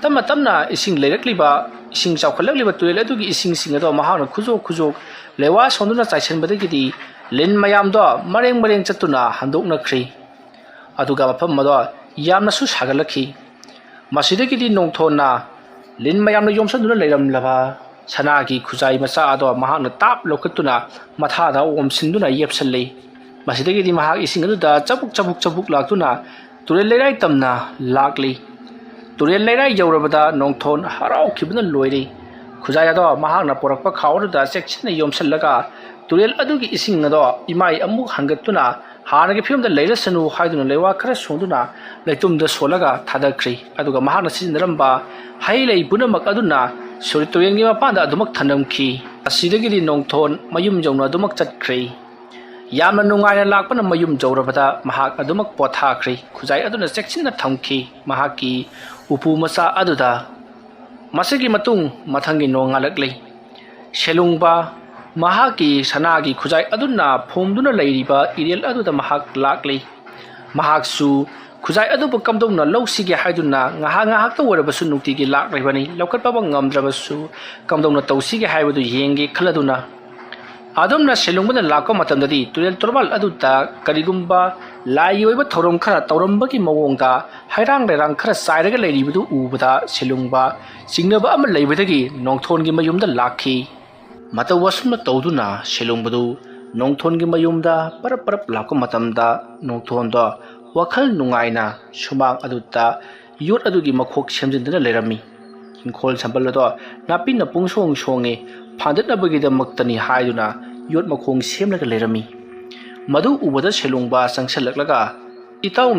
ꯇꯞꯅ ꯇꯞꯅ ꯏꯁꯤꯡ ꯂꯩꯔꯛꯂꯤꯕ ꯏꯁꯤꯡ ꯆꯥꯎꯈꯠꯂꯛꯂꯤꯕ ꯇꯨꯔꯦꯜ ꯑꯗꯨꯒꯤ ꯏꯁꯤꯡꯁꯤꯡ ꯑꯗꯣ ꯃꯍꯥꯛꯅ ꯈꯨꯖꯣꯛ ꯈꯨꯖꯣꯛ ꯂꯩꯋꯥ ꯁꯣꯟꯗꯨꯅ ꯆꯥꯏꯁꯤꯟꯕꯗꯒꯤꯗꯤ ꯂꯤꯟ ꯃꯌꯥꯝꯗꯣ ꯃꯔꯦꯡ ꯃꯔꯦꯡ ꯆꯠꯇꯨꯅ ꯍꯟꯗꯣꯛꯅꯈ꯭ꯔꯤ ꯑꯗꯨꯒ ꯃꯐꯝ ꯑꯗꯣ ꯌꯥꯝꯅꯁꯨ ꯁꯥꯒꯠꯂꯛꯈꯤ ꯃꯁꯤꯗꯒꯤꯗꯤ ꯅꯣꯡꯊꯣꯟꯅ ꯂꯤꯟ ꯃꯌꯥꯝꯅ ꯌꯣꯝꯁꯤꯟꯗꯨꯅ ꯂꯩꯔꯝꯂꯕ ꯁꯅꯥꯒꯤ ꯈꯨꯖꯥꯏ ꯃꯆꯥ ꯑꯗꯣ ꯃꯍꯥꯛꯅ ꯇꯥꯞ ꯂꯧꯈꯠꯇꯨꯅ ꯃꯊꯥꯗ ꯑꯣꯝꯁꯤꯟꯗꯨꯅ ꯌꯦꯞꯁꯜꯂꯤ ꯃꯁꯤꯗꯒꯤꯗꯤ ꯃꯍꯥꯛ ꯏꯁꯤꯡ ꯑꯗꯨꯗ ꯆꯕꯨꯛ ꯆꯕꯨꯛ ꯆꯕꯨꯛ ꯂꯥꯛꯇꯨꯅ ꯇꯨꯔꯦꯜ ꯂꯩꯔꯥꯏ ꯇꯝꯅ ꯂꯥꯛꯂꯤ ꯇꯨꯔꯦꯜ ꯂꯩꯔꯥꯏ ꯌꯧꯔꯕꯗ ꯅꯣꯡꯊꯣꯟ ꯍꯔꯥꯎꯈꯤꯕꯅ ꯂꯣꯏꯔꯤ ꯈꯨꯖꯥꯏ ꯑꯗꯣ ꯃꯍꯥꯛꯅ ꯄꯣꯔꯛꯄ ꯈꯥꯎ ꯑꯗꯨꯗ ꯆꯦꯛꯁꯤꯟꯅ ꯌꯣꯝꯁꯤꯜꯂꯒ ꯇꯨꯔꯦꯜ ꯑꯗꯨꯒꯤ ꯏꯁꯤꯡ ꯑꯗꯣ ꯏꯃꯥꯏ ꯑꯃꯨꯛ ꯍꯪꯒꯠꯇꯨꯅ ꯍꯥꯟꯅꯒꯤ ꯐꯤꯕꯝꯗ ꯂꯩꯔꯁꯅꯨ ꯍꯥꯏꯗꯨꯅ ꯂꯩꯋꯥ ꯈꯔ ꯁꯣꯟꯗꯨꯅ ꯂꯩꯇꯨꯝꯗ ꯁꯣꯜꯂꯒ ꯊꯥꯗꯈ꯭ꯔꯤ ꯑꯗꯨꯒ ꯃꯍꯥꯛꯅ ꯁꯤꯖꯤꯟꯅꯔꯝꯕ ꯍꯩ ꯂꯩ ꯄꯨꯝꯅꯃꯛ ꯑꯗꯨꯅ ꯁꯨꯔꯤ ꯇꯨꯔꯦꯜꯒꯤ ꯃꯄꯥꯟꯗ ꯑꯗꯨꯃꯛ ꯊꯅꯝꯈꯤ ꯑꯁꯤꯗꯒꯤꯗꯤ ꯅꯣꯡꯊꯣꯟ ꯃꯌꯨꯝ ꯌꯧꯅ ꯑꯗꯨꯃꯛ ꯆꯠꯈ꯭ꯔꯤ ꯌꯥꯝꯅ ꯅꯨꯡꯉꯥꯏꯅ ꯂꯥꯛꯄꯅ ꯃꯌꯨꯝ ꯌꯧꯔꯕꯗ ꯃꯍꯥꯛ ꯑꯗꯨꯃꯛ ꯄꯣꯊꯥꯈ꯭ꯔꯤ ꯈꯨꯖꯥꯏ ꯑꯗꯨꯅ ꯆꯦꯛꯁꯤꯟꯅ ꯊꯝꯈꯤ ꯃꯍꯥꯛꯀꯤ ꯎꯄꯨ ꯃꯆꯥ ꯑꯗꯨꯗ ꯃꯁꯤꯒꯤ ꯃꯇꯨꯡ ꯃꯊꯪꯒꯤ ꯅꯣꯡꯉꯥꯜꯂꯛꯂꯤ ꯁꯦꯂꯨꯡꯕ ꯃꯍꯥꯛꯀꯤ ꯁꯅꯥꯒꯤ ꯈꯨꯖꯥꯏ ꯑꯗꯨꯅ ꯐꯣꯝꯗꯨꯅ ꯂꯩꯔꯤꯕ ꯏꯔꯦꯜ ꯑꯗꯨꯗ ꯃꯍꯥꯛ ꯂꯥꯛꯂꯤ ꯃꯍꯥꯛꯁꯨ ꯈꯨꯖꯥꯏ ꯑꯗꯨꯕꯨ ꯀꯝꯗꯧꯅ ꯂꯧꯁꯤꯒꯦ ꯍꯥꯏꯗꯨꯅ ꯉꯥꯏꯍꯥꯛ ꯉꯥꯏꯍꯥꯛꯇ ꯑꯣꯏꯔꯕꯁꯨ ꯅꯨꯡꯇꯤꯒꯤ ꯂꯥꯛꯂꯤꯕꯅꯤ ꯂꯧꯈꯠꯄ ꯉꯝꯗ꯭ꯔꯕꯁꯨ ꯀꯝꯗꯧꯅ ꯇꯧꯁꯤꯒꯦ ꯍꯥꯏꯕꯗꯨ ꯌꯦꯡꯒꯦ ꯈꯜꯂꯗꯨꯅ ꯑꯗꯨꯝꯅ ꯁꯦꯂꯨꯡꯕꯅ ꯂꯥꯛꯄ ꯃꯇꯝꯗꯗꯤ ꯇꯨꯔꯦꯜ ꯇꯣꯔꯕꯥꯜ ꯑꯗꯨꯗ ꯀꯔꯤꯒꯨꯝꯕ ꯂꯥꯏꯒꯤ ꯑꯣꯏꯕ ꯊꯧꯔꯝ ꯈꯔ ꯇꯧꯔꯝꯕꯒꯤ ꯃꯑꯣꯡꯗ ꯍꯩꯔꯥꯡ ꯂꯩꯔꯥꯡꯈꯔ ꯆꯥꯏꯔꯒ ꯂꯩꯔꯤꯕꯗꯨ ꯎꯕꯗ ꯁꯦꯂꯨꯡꯕ ꯆꯤꯡꯅꯕ ꯑꯃ ꯂꯩꯕꯗꯒꯤ ꯅꯣꯡꯊꯣꯟꯒꯤ ꯃꯌꯨꯝꯗ ꯂꯥꯛꯈꯤ ꯃꯇꯧ ꯑꯁꯨꯝꯅ ꯇꯧꯗꯨꯅ ꯁꯦꯂꯨꯡꯕꯗꯨ ꯅꯣꯡꯊꯣꯟꯒꯤ ꯃꯌꯨꯝꯗ ꯄꯔꯞ ꯄꯔꯞ ꯂꯥꯛꯄ ꯃꯇꯝꯗ ꯅꯣꯡꯊꯣꯟꯗꯣ ꯋꯥꯈꯜ ꯅꯨꯡꯉꯥꯏꯅ ꯁꯨꯃꯥꯡ ꯑꯗꯨꯗ ꯌꯣꯠ ꯑꯗꯨꯒꯤ ꯃꯈꯣꯛ ꯁꯦꯝꯖꯤꯟꯗꯨꯅ ꯂꯩꯔꯝꯃꯤ ꯏꯪꯈꯣꯜ ꯁꯝꯕꯜ ꯑꯗꯣ ꯅꯥꯄꯤꯅ ꯄꯨꯡꯁꯣꯡ ꯁꯣꯡꯉꯤ ꯐꯥꯟꯗꯠꯅꯕꯒꯤꯗꯃꯛꯇꯅꯤ ꯍꯥꯏꯗꯨꯅ ꯌꯣꯠ ꯃꯈꯣꯡ ꯁꯦꯝꯂꯒ ꯂꯩꯔꯝꯃꯤ ꯃꯗꯨ ꯎꯕꯗ ꯁꯦꯂꯨꯡꯕ ꯆꯪꯁꯤꯜꯂꯛꯂꯒ ꯏꯇꯥꯎ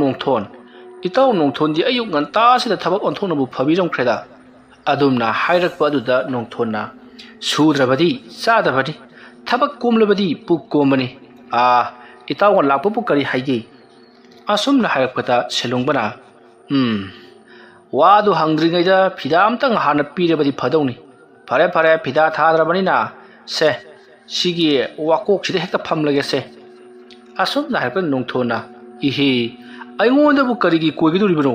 ꯅꯣꯡꯊꯣꯟꯗꯤ ꯑꯌꯨꯛ ꯉꯟꯇꯥꯁꯤꯗ ꯊꯕꯛ ꯑꯣꯟꯊꯣꯛꯅꯕꯨ ꯐꯕꯤꯔꯝꯈ꯭ꯔꯦꯗ ꯑꯗꯨꯝꯅ ꯍꯥꯏꯔꯛꯄ ꯑꯗꯨꯗ ꯅꯣꯡꯊꯣꯟꯅ ꯁꯨꯗ꯭ꯔꯕꯗꯤ ꯆꯥꯗꯕꯅꯤ ꯊꯕꯛ ꯀꯣꯝꯂꯕꯗꯤ ꯄꯨꯛ ꯀꯣꯝꯕꯅꯤ ꯏꯇꯥꯎꯅ ꯂꯥꯛꯄꯕꯨ ꯀꯔꯤ ꯍꯥꯏꯒꯦ ꯑꯁꯨꯝꯅ ꯍꯥꯏꯔꯛꯄꯗ ꯁꯦꯂꯨꯡꯕꯅ ꯋꯥꯗꯨ ꯍꯪꯗ꯭ꯔꯤꯉꯩꯗ ꯐꯤꯗꯥ ꯑꯝꯇꯪ ꯍꯥꯟꯅ ꯄꯤꯔꯕꯗꯤ ꯐꯗꯧꯅꯤ ꯐꯔꯦ ꯐꯔꯦ ꯐꯤꯗꯥ ꯊꯥꯗ꯭ꯔꯕꯅꯤꯅ ꯁꯦ ꯁꯤꯒꯤ ꯋꯥꯀꯣꯛꯁꯤꯗ ꯍꯦꯛꯇ ꯐꯝꯂꯒꯦꯁꯦ ꯑꯁꯨꯝꯅ ꯍꯥꯏꯔꯛꯄꯗ ꯅꯣꯡꯊꯣꯟꯅ ꯏꯍꯦ ꯑꯩꯉꯣꯟꯗꯕꯨ ꯀꯔꯤꯒꯤ ꯀꯣꯏꯒꯗꯧꯔꯤꯕꯅꯣ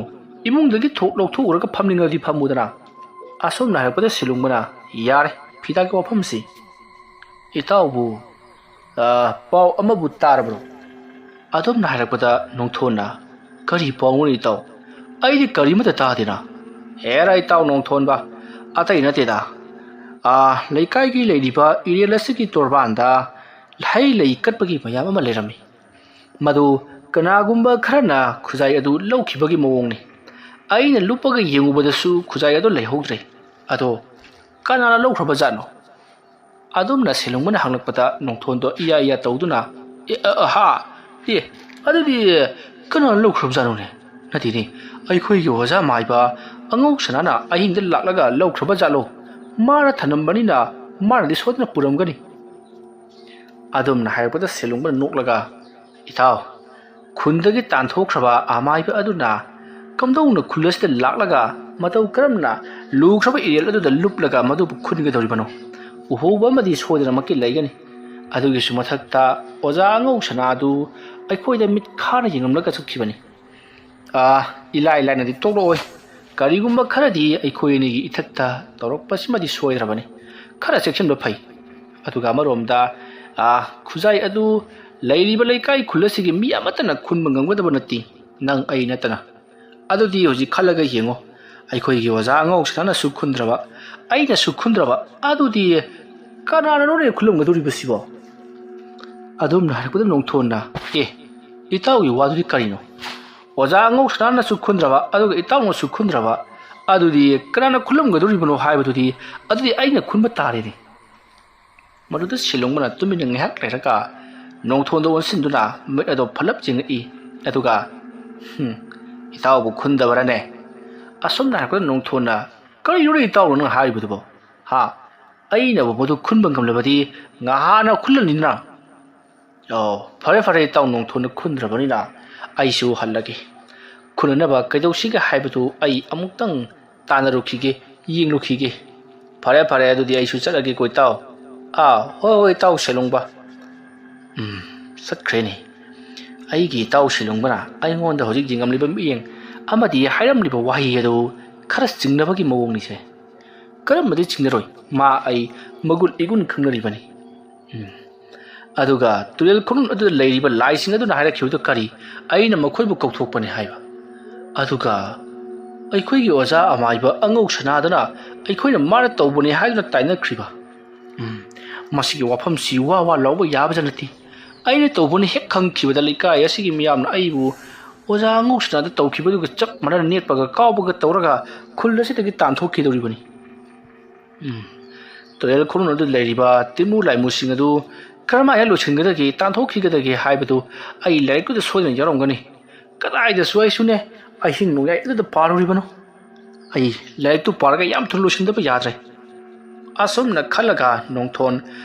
ꯏꯃꯨꯡꯗꯒꯤ ꯂꯧꯊꯣꯛꯎꯔꯒ ꯐꯝꯅꯤꯡꯉꯗꯤ ꯐꯝꯃꯨꯗꯅ ꯑꯁꯨꯝꯅ ꯍꯥꯏꯔꯛꯄꯗ ꯁꯦꯂꯨꯡꯕꯅ ꯌꯥꯔꯦ ꯐꯤꯗꯥꯒꯤ ꯋꯥꯐꯝꯁꯤ ꯏꯇꯥꯎꯕꯨ ꯄꯥꯎ ꯑꯃꯕꯨ ꯇꯥꯔꯕ꯭ꯔꯣ ꯑꯗꯨꯝꯅ ꯍꯥꯏꯔꯛꯄꯗ ꯅꯣꯡꯊꯣꯟꯅ ꯀꯔꯤ ꯄꯥꯎꯅꯣ ꯏꯇꯥꯎ ꯑꯩꯗꯤ ꯀꯔꯤꯃꯇ ꯇꯥꯗꯦꯅ ꯍꯦꯔ ꯏꯇꯥꯎ ꯅꯣꯡꯊꯣꯟꯕ ꯑꯇꯩ ꯅꯠꯇꯦꯗ ꯂꯩꯀꯥꯏꯒꯤ ꯂꯩꯔꯤꯕ ꯏꯔꯦꯜ ꯑꯁꯤꯒꯤ ꯇꯣꯔꯕꯥꯟꯗ ꯍꯩ ꯂꯩ ꯀꯠꯄꯒꯤ ꯃꯌꯥꯝ ꯑꯃ ꯂꯩꯔꯝꯃꯤ ꯃꯗꯨ ꯀꯅꯥꯒꯨꯝꯕ ꯈꯔꯅ ꯈꯨꯖꯥꯏ ꯑꯗꯨ ꯂꯧꯈꯤꯕꯒꯤ ꯃꯑꯣꯡꯅꯤ ꯑꯩꯅ ꯂꯨꯞꯄꯒ ꯌꯦꯡꯉꯨꯕꯗꯁꯨ ꯈꯨꯖꯥꯏ ꯑꯗꯨ ꯂꯩꯍꯧꯗ꯭ꯔꯦ ꯑꯗꯣ ꯀꯅꯥꯅ ꯂꯧꯈ꯭ꯔꯕ ꯖꯥꯠꯅꯣ ꯑꯗꯨꯝꯅ ꯁꯦꯂꯨꯡꯕꯅ ꯍꯪꯂꯛꯄꯗ ꯅꯣꯡꯊꯣꯟꯗꯣ ꯏꯌꯥ ꯏꯌꯥ ꯇꯧꯗꯨꯅ ꯑꯗꯨꯗꯤ ꯀꯅꯥꯅ ꯂꯧꯈ꯭ꯔꯕꯖꯥꯠꯅꯣꯅꯦ ꯅꯠꯇꯦꯅꯦ ꯑꯩꯈꯣꯏꯒꯤ ꯑꯣꯖꯥ ꯃꯥꯏꯕ ꯑꯉꯧ ꯁꯅꯥꯅ ꯑꯍꯤꯡꯗ ꯂꯥꯛꯂꯒ ꯂꯧꯈ꯭ꯔꯕ ꯖꯥꯠꯂꯣ ꯃꯥꯅ ꯊꯅꯝꯕꯅꯤꯅ ꯃꯥꯅꯗꯤ ꯁꯣꯏꯗꯅ ꯄꯨꯔꯝꯒꯅꯤ ꯑꯗꯨꯝꯅ ꯍꯥꯏꯔꯛꯄꯗ ꯁꯦꯂꯨꯡꯕꯅ ꯅꯣꯛꯂꯒ ꯏꯇꯥꯎ ꯈꯨꯟꯗꯒꯤ ꯇꯥꯟꯊꯣꯛꯈ꯭ꯔꯕ ꯑꯃꯥꯏꯕ ꯑꯗꯨꯅ ꯀꯝꯗꯧꯅ ꯈꯨꯜ ꯑꯁꯤꯗ ꯂꯥꯛꯂꯒ ꯃꯇꯧ ꯀꯔꯝꯅ ꯂꯨꯈ꯭ꯔꯕ ꯏꯔꯦꯜ ꯑꯗꯨꯗ ꯂꯨꯞꯂꯒ ꯃꯗꯨꯕꯨ ꯈꯨꯟꯒꯗꯧꯔꯤꯕꯅꯣ ꯎꯍꯧꯕ ꯑꯃꯗꯤ ꯁꯣꯏꯗꯅꯃꯛꯀꯤ ꯂꯩꯒꯅꯤ ꯑꯗꯨꯒꯤꯁꯨ ꯃꯊꯛꯇ ꯑꯣꯖꯥ ꯑꯉꯧ ꯁꯅꯥꯗꯨ ꯑꯩꯈꯣꯏꯗ ꯃꯤꯠ ꯈꯥꯅ ꯌꯦꯡꯂꯝꯂꯒ ꯆꯠꯈꯤꯕꯅꯤ ꯏꯂꯥꯏ ꯂꯥꯏꯅꯗꯤ ꯇꯣꯛꯂꯛꯑꯣꯏ ꯀꯔꯤꯒꯨꯝꯕ ꯈꯔꯗꯤ ꯑꯩꯈꯣꯏ ꯑꯅꯤꯒꯤ ꯏꯊꯛꯇ ꯇꯧꯔꯛꯄꯁꯤꯃꯗꯤ ꯁꯣꯏꯗ꯭ꯔꯕꯅꯤ ꯈꯔ ꯆꯦꯛꯁꯤꯟꯕ ꯐꯩ ꯑꯗꯨꯒ ꯑꯃꯔꯣꯝꯗ ꯈꯨꯖꯥꯏ ꯑꯗꯨ ꯂꯩꯔꯤꯕ ꯂꯩꯀꯥꯏ ꯈꯨꯜ ꯑꯁꯤꯒꯤ ꯃꯤ ꯑꯃꯠꯇꯅ ꯈꯨꯟꯕ ꯉꯝꯒꯗꯕ ꯅꯠꯇꯦ ꯅꯪ ꯑꯩ ꯅꯠꯇꯅ ꯑꯗꯨꯗꯤ ꯍꯧꯖꯤꯛ ꯈꯜꯂꯒ ꯌꯦꯡꯉꯣ ꯑꯩꯈꯣꯏꯒꯤ ꯑꯣꯖꯥ ꯑꯉꯧ ꯁꯅꯥꯅꯁꯨ ꯈꯨꯟꯗ꯭ꯔꯕ ꯑꯩꯅꯁꯨ ꯈꯨꯟꯗ꯭ꯔꯕ ꯑꯗꯨꯗꯤ ꯀꯅꯥꯅꯅꯣꯅꯦ ꯈꯨꯜꯂꯝꯒꯗꯧꯔꯤꯕꯁꯤꯕꯣ ꯑꯗꯨꯝꯅ ꯍꯥꯏꯔꯛꯄꯗ ꯅꯣꯡꯊꯣꯟꯅ ꯏꯇꯥꯎꯒꯤ ꯋꯥꯗꯨꯗꯤ ꯀꯔꯤꯅꯣ ꯑꯣꯖꯥ ꯑꯉꯧ ꯁꯅꯥꯅꯁꯨ ꯈꯨꯟꯗ꯭ꯔꯕ ꯑꯗꯨꯒ ꯏꯇꯥꯎꯅꯁꯨ ꯈꯨꯟꯗ꯭ꯔꯕ ꯑꯗꯨꯗꯤ ꯀꯅꯥꯅ ꯈꯨꯜꯂꯝꯒꯗꯧꯔꯤꯕꯅꯣ ꯍꯥꯏꯕꯗꯨꯗꯤ ꯑꯗꯨꯗꯤ ꯑꯩꯅ ꯈꯨꯟꯕ ꯇꯥꯔꯦꯅꯦ ꯃꯗꯨꯗ ꯁꯦꯂꯨꯡꯕꯅ ꯇꯨꯃꯤꯟꯅ ꯉꯥꯏꯍꯥꯛ ꯂꯩꯔꯒ ꯅꯣꯡꯊꯣꯟꯗ ꯑꯣꯟꯁꯤꯟꯗꯨꯅ ꯃꯤꯠ ꯑꯗꯣ ꯐꯠꯂꯞ ꯆꯤꯡꯉꯛꯏ ꯑꯗꯨꯒ ꯏꯇꯥꯎꯕꯨ ꯈꯨꯟꯗꯕꯔꯅꯦ ꯑꯁꯨꯝꯅ ꯍꯥꯏꯔꯛꯄꯗ ꯅꯣꯡꯊꯣꯟꯅ ꯀꯔꯤꯅꯣ ꯏꯇꯥꯎꯅ ꯅꯪ ꯍꯥꯏꯔꯤꯕꯗꯨꯕꯣ ꯍꯥ ꯑꯩꯅꯕꯨ ꯃꯗꯨ ꯈꯨꯟꯕ ꯉꯝꯂꯕꯗꯤ ꯉꯍꯥꯟꯅ ꯈꯨꯜꯂꯅꯤꯅ ꯑꯣ ꯐꯔꯦ ꯐꯔꯦ ꯏꯇꯥꯎ ꯅꯣꯡꯊꯣꯟꯅ ꯈꯨꯟꯗ꯭ꯔꯕꯅꯤꯅ ꯑꯩꯁꯨ ꯍꯜꯂꯒꯦ ꯈꯨꯟꯅꯅꯕ ꯀꯩꯗꯧꯁꯤꯒꯦ ꯍꯥꯏꯕꯗꯨ ꯑꯩ ꯑꯃꯨꯛꯇꯪ ꯇꯥꯟꯅꯔꯨꯈꯤꯒꯦ ꯌꯦꯡꯂꯨꯈꯤꯒꯦ ꯐꯔꯦ ꯐꯔꯦ ꯑꯗꯨꯗꯤ ꯑꯩꯁꯨ ꯆꯠꯂꯒꯦꯀꯣ ꯏꯇꯥꯎ ꯍꯣꯏ ꯍꯣꯏ ꯏꯇꯥꯎ ꯁꯦꯂꯨꯡꯕ ꯆꯠꯈ꯭ꯔꯦꯅꯦ ꯑꯩꯒꯤ ꯏꯇꯥꯎ ꯁꯤꯂꯨꯡꯕꯅ ꯑꯩꯉꯣꯟꯗ ꯍꯧꯖꯤꯛ ꯌꯦꯡꯉꯝꯂꯤꯕ ꯃꯤꯠꯌꯦꯡ ꯑꯃꯗꯤ ꯍꯥꯏꯔꯝꯂꯤꯕ ꯋꯥꯍꯩ ꯑꯗꯨ ꯈꯔ ꯆꯤꯡꯅꯕꯒꯤ ꯃꯑꯣꯡꯅꯤꯁꯦ ꯀꯔꯝꯕꯗꯤ ꯆꯤꯡꯅꯔꯣꯏ ꯃꯥ ꯑꯩ ꯃꯒꯨꯟ ꯏꯒꯨꯟ ꯈꯪꯅꯔꯤꯕꯅꯤ ꯑꯗꯨꯒ ꯇꯨꯔꯦꯜ ꯈꯣꯡꯅꯨꯡ ꯑꯗꯨꯗ ꯂꯩꯔꯤꯕ ꯂꯥꯏꯁꯤꯡ ꯑꯗꯨꯅ ꯍꯥꯏꯔꯛꯈꯤꯕꯗꯨ ꯀꯔꯤ ꯑꯩꯅ ꯃꯈꯣꯏꯕꯨ ꯀꯧꯊꯣꯛꯄꯅꯤ ꯍꯥꯏꯕ ꯑꯗꯨꯒ ꯑꯩꯈꯣꯏꯒꯤ ꯑꯣꯖꯥ ꯑꯃꯥꯏꯕ ꯑꯉꯧ ꯁꯅꯥꯗꯨꯅ ꯑꯩꯈꯣꯏꯅ ꯃꯥꯅ ꯇꯧꯕꯅꯤ ꯍꯥꯏꯗꯨꯅ ꯇꯥꯏꯅꯈ꯭ꯔꯤꯕ ꯃꯁꯤꯒꯤ ꯋꯥꯐꯝꯁꯤ ꯋꯥ ꯋꯥ ꯂꯥꯎꯕ ꯌꯥꯕꯖꯥꯠ ꯅꯠꯇꯦ ꯑꯩꯅ ꯇꯧꯕꯅꯤ ꯍꯦꯛ ꯈꯪꯈꯤꯕꯗ ꯂꯩꯀꯥꯏ ꯑꯁꯤꯒꯤ ꯃꯤꯌꯥꯝꯅ ꯑꯩꯕꯨ ꯑꯣꯖꯥ ꯑꯉꯧ ꯁꯅꯥꯗ ꯇꯧꯈꯤꯕꯗꯨꯒ ꯆꯞ ꯃꯥꯟꯅꯅ ꯅꯦꯠꯄꯒ ꯀꯥꯎꯕꯒ ꯇꯧꯔꯒ ꯈꯨꯜ ꯑꯁꯤꯗꯒꯤ ꯇꯥꯟꯊꯣꯛꯈꯤꯗꯧꯔꯤꯕꯅꯤ ꯇꯨꯔꯦꯜ ꯈꯣꯡꯅꯨꯡ ꯑꯗꯨ ꯂꯩꯔꯤꯕ ꯇꯤꯃꯨ ꯂꯥꯏꯃꯨꯁꯤꯡ ꯑꯗꯨ ꯀꯔꯝꯍꯥꯏꯅ ꯂꯣꯏꯁꯤꯟꯒꯗꯒꯦ ꯇꯥꯟꯊꯣꯛꯈꯤꯒꯗꯒꯦ ꯍꯥꯏꯕꯗꯨ ꯑꯩ ꯂꯥꯏꯔꯤꯛꯇꯨꯗ ꯁꯣꯏꯗꯅ ꯌꯥꯎꯔꯝꯒꯅꯤ ꯀꯗꯥꯏꯗꯁꯨ ꯑꯩꯁꯨꯅꯦ ꯑꯍꯤꯡ ꯅꯣꯡꯌꯥꯏ ꯑꯗꯨꯗ ꯄꯥꯔꯨꯔꯤꯕꯅꯣ ꯑꯩ ꯂꯥꯏꯔꯤꯛꯇꯨ ꯄꯥꯔꯒ ꯌꯥꯝ ꯊꯨꯅ ꯂꯣꯏꯁꯤꯟꯗꯕ ꯌꯥꯗ꯭ꯔꯦ ꯑꯁꯨꯝꯅ ꯈꯜꯂꯒ ꯅꯣꯡꯊꯣꯟ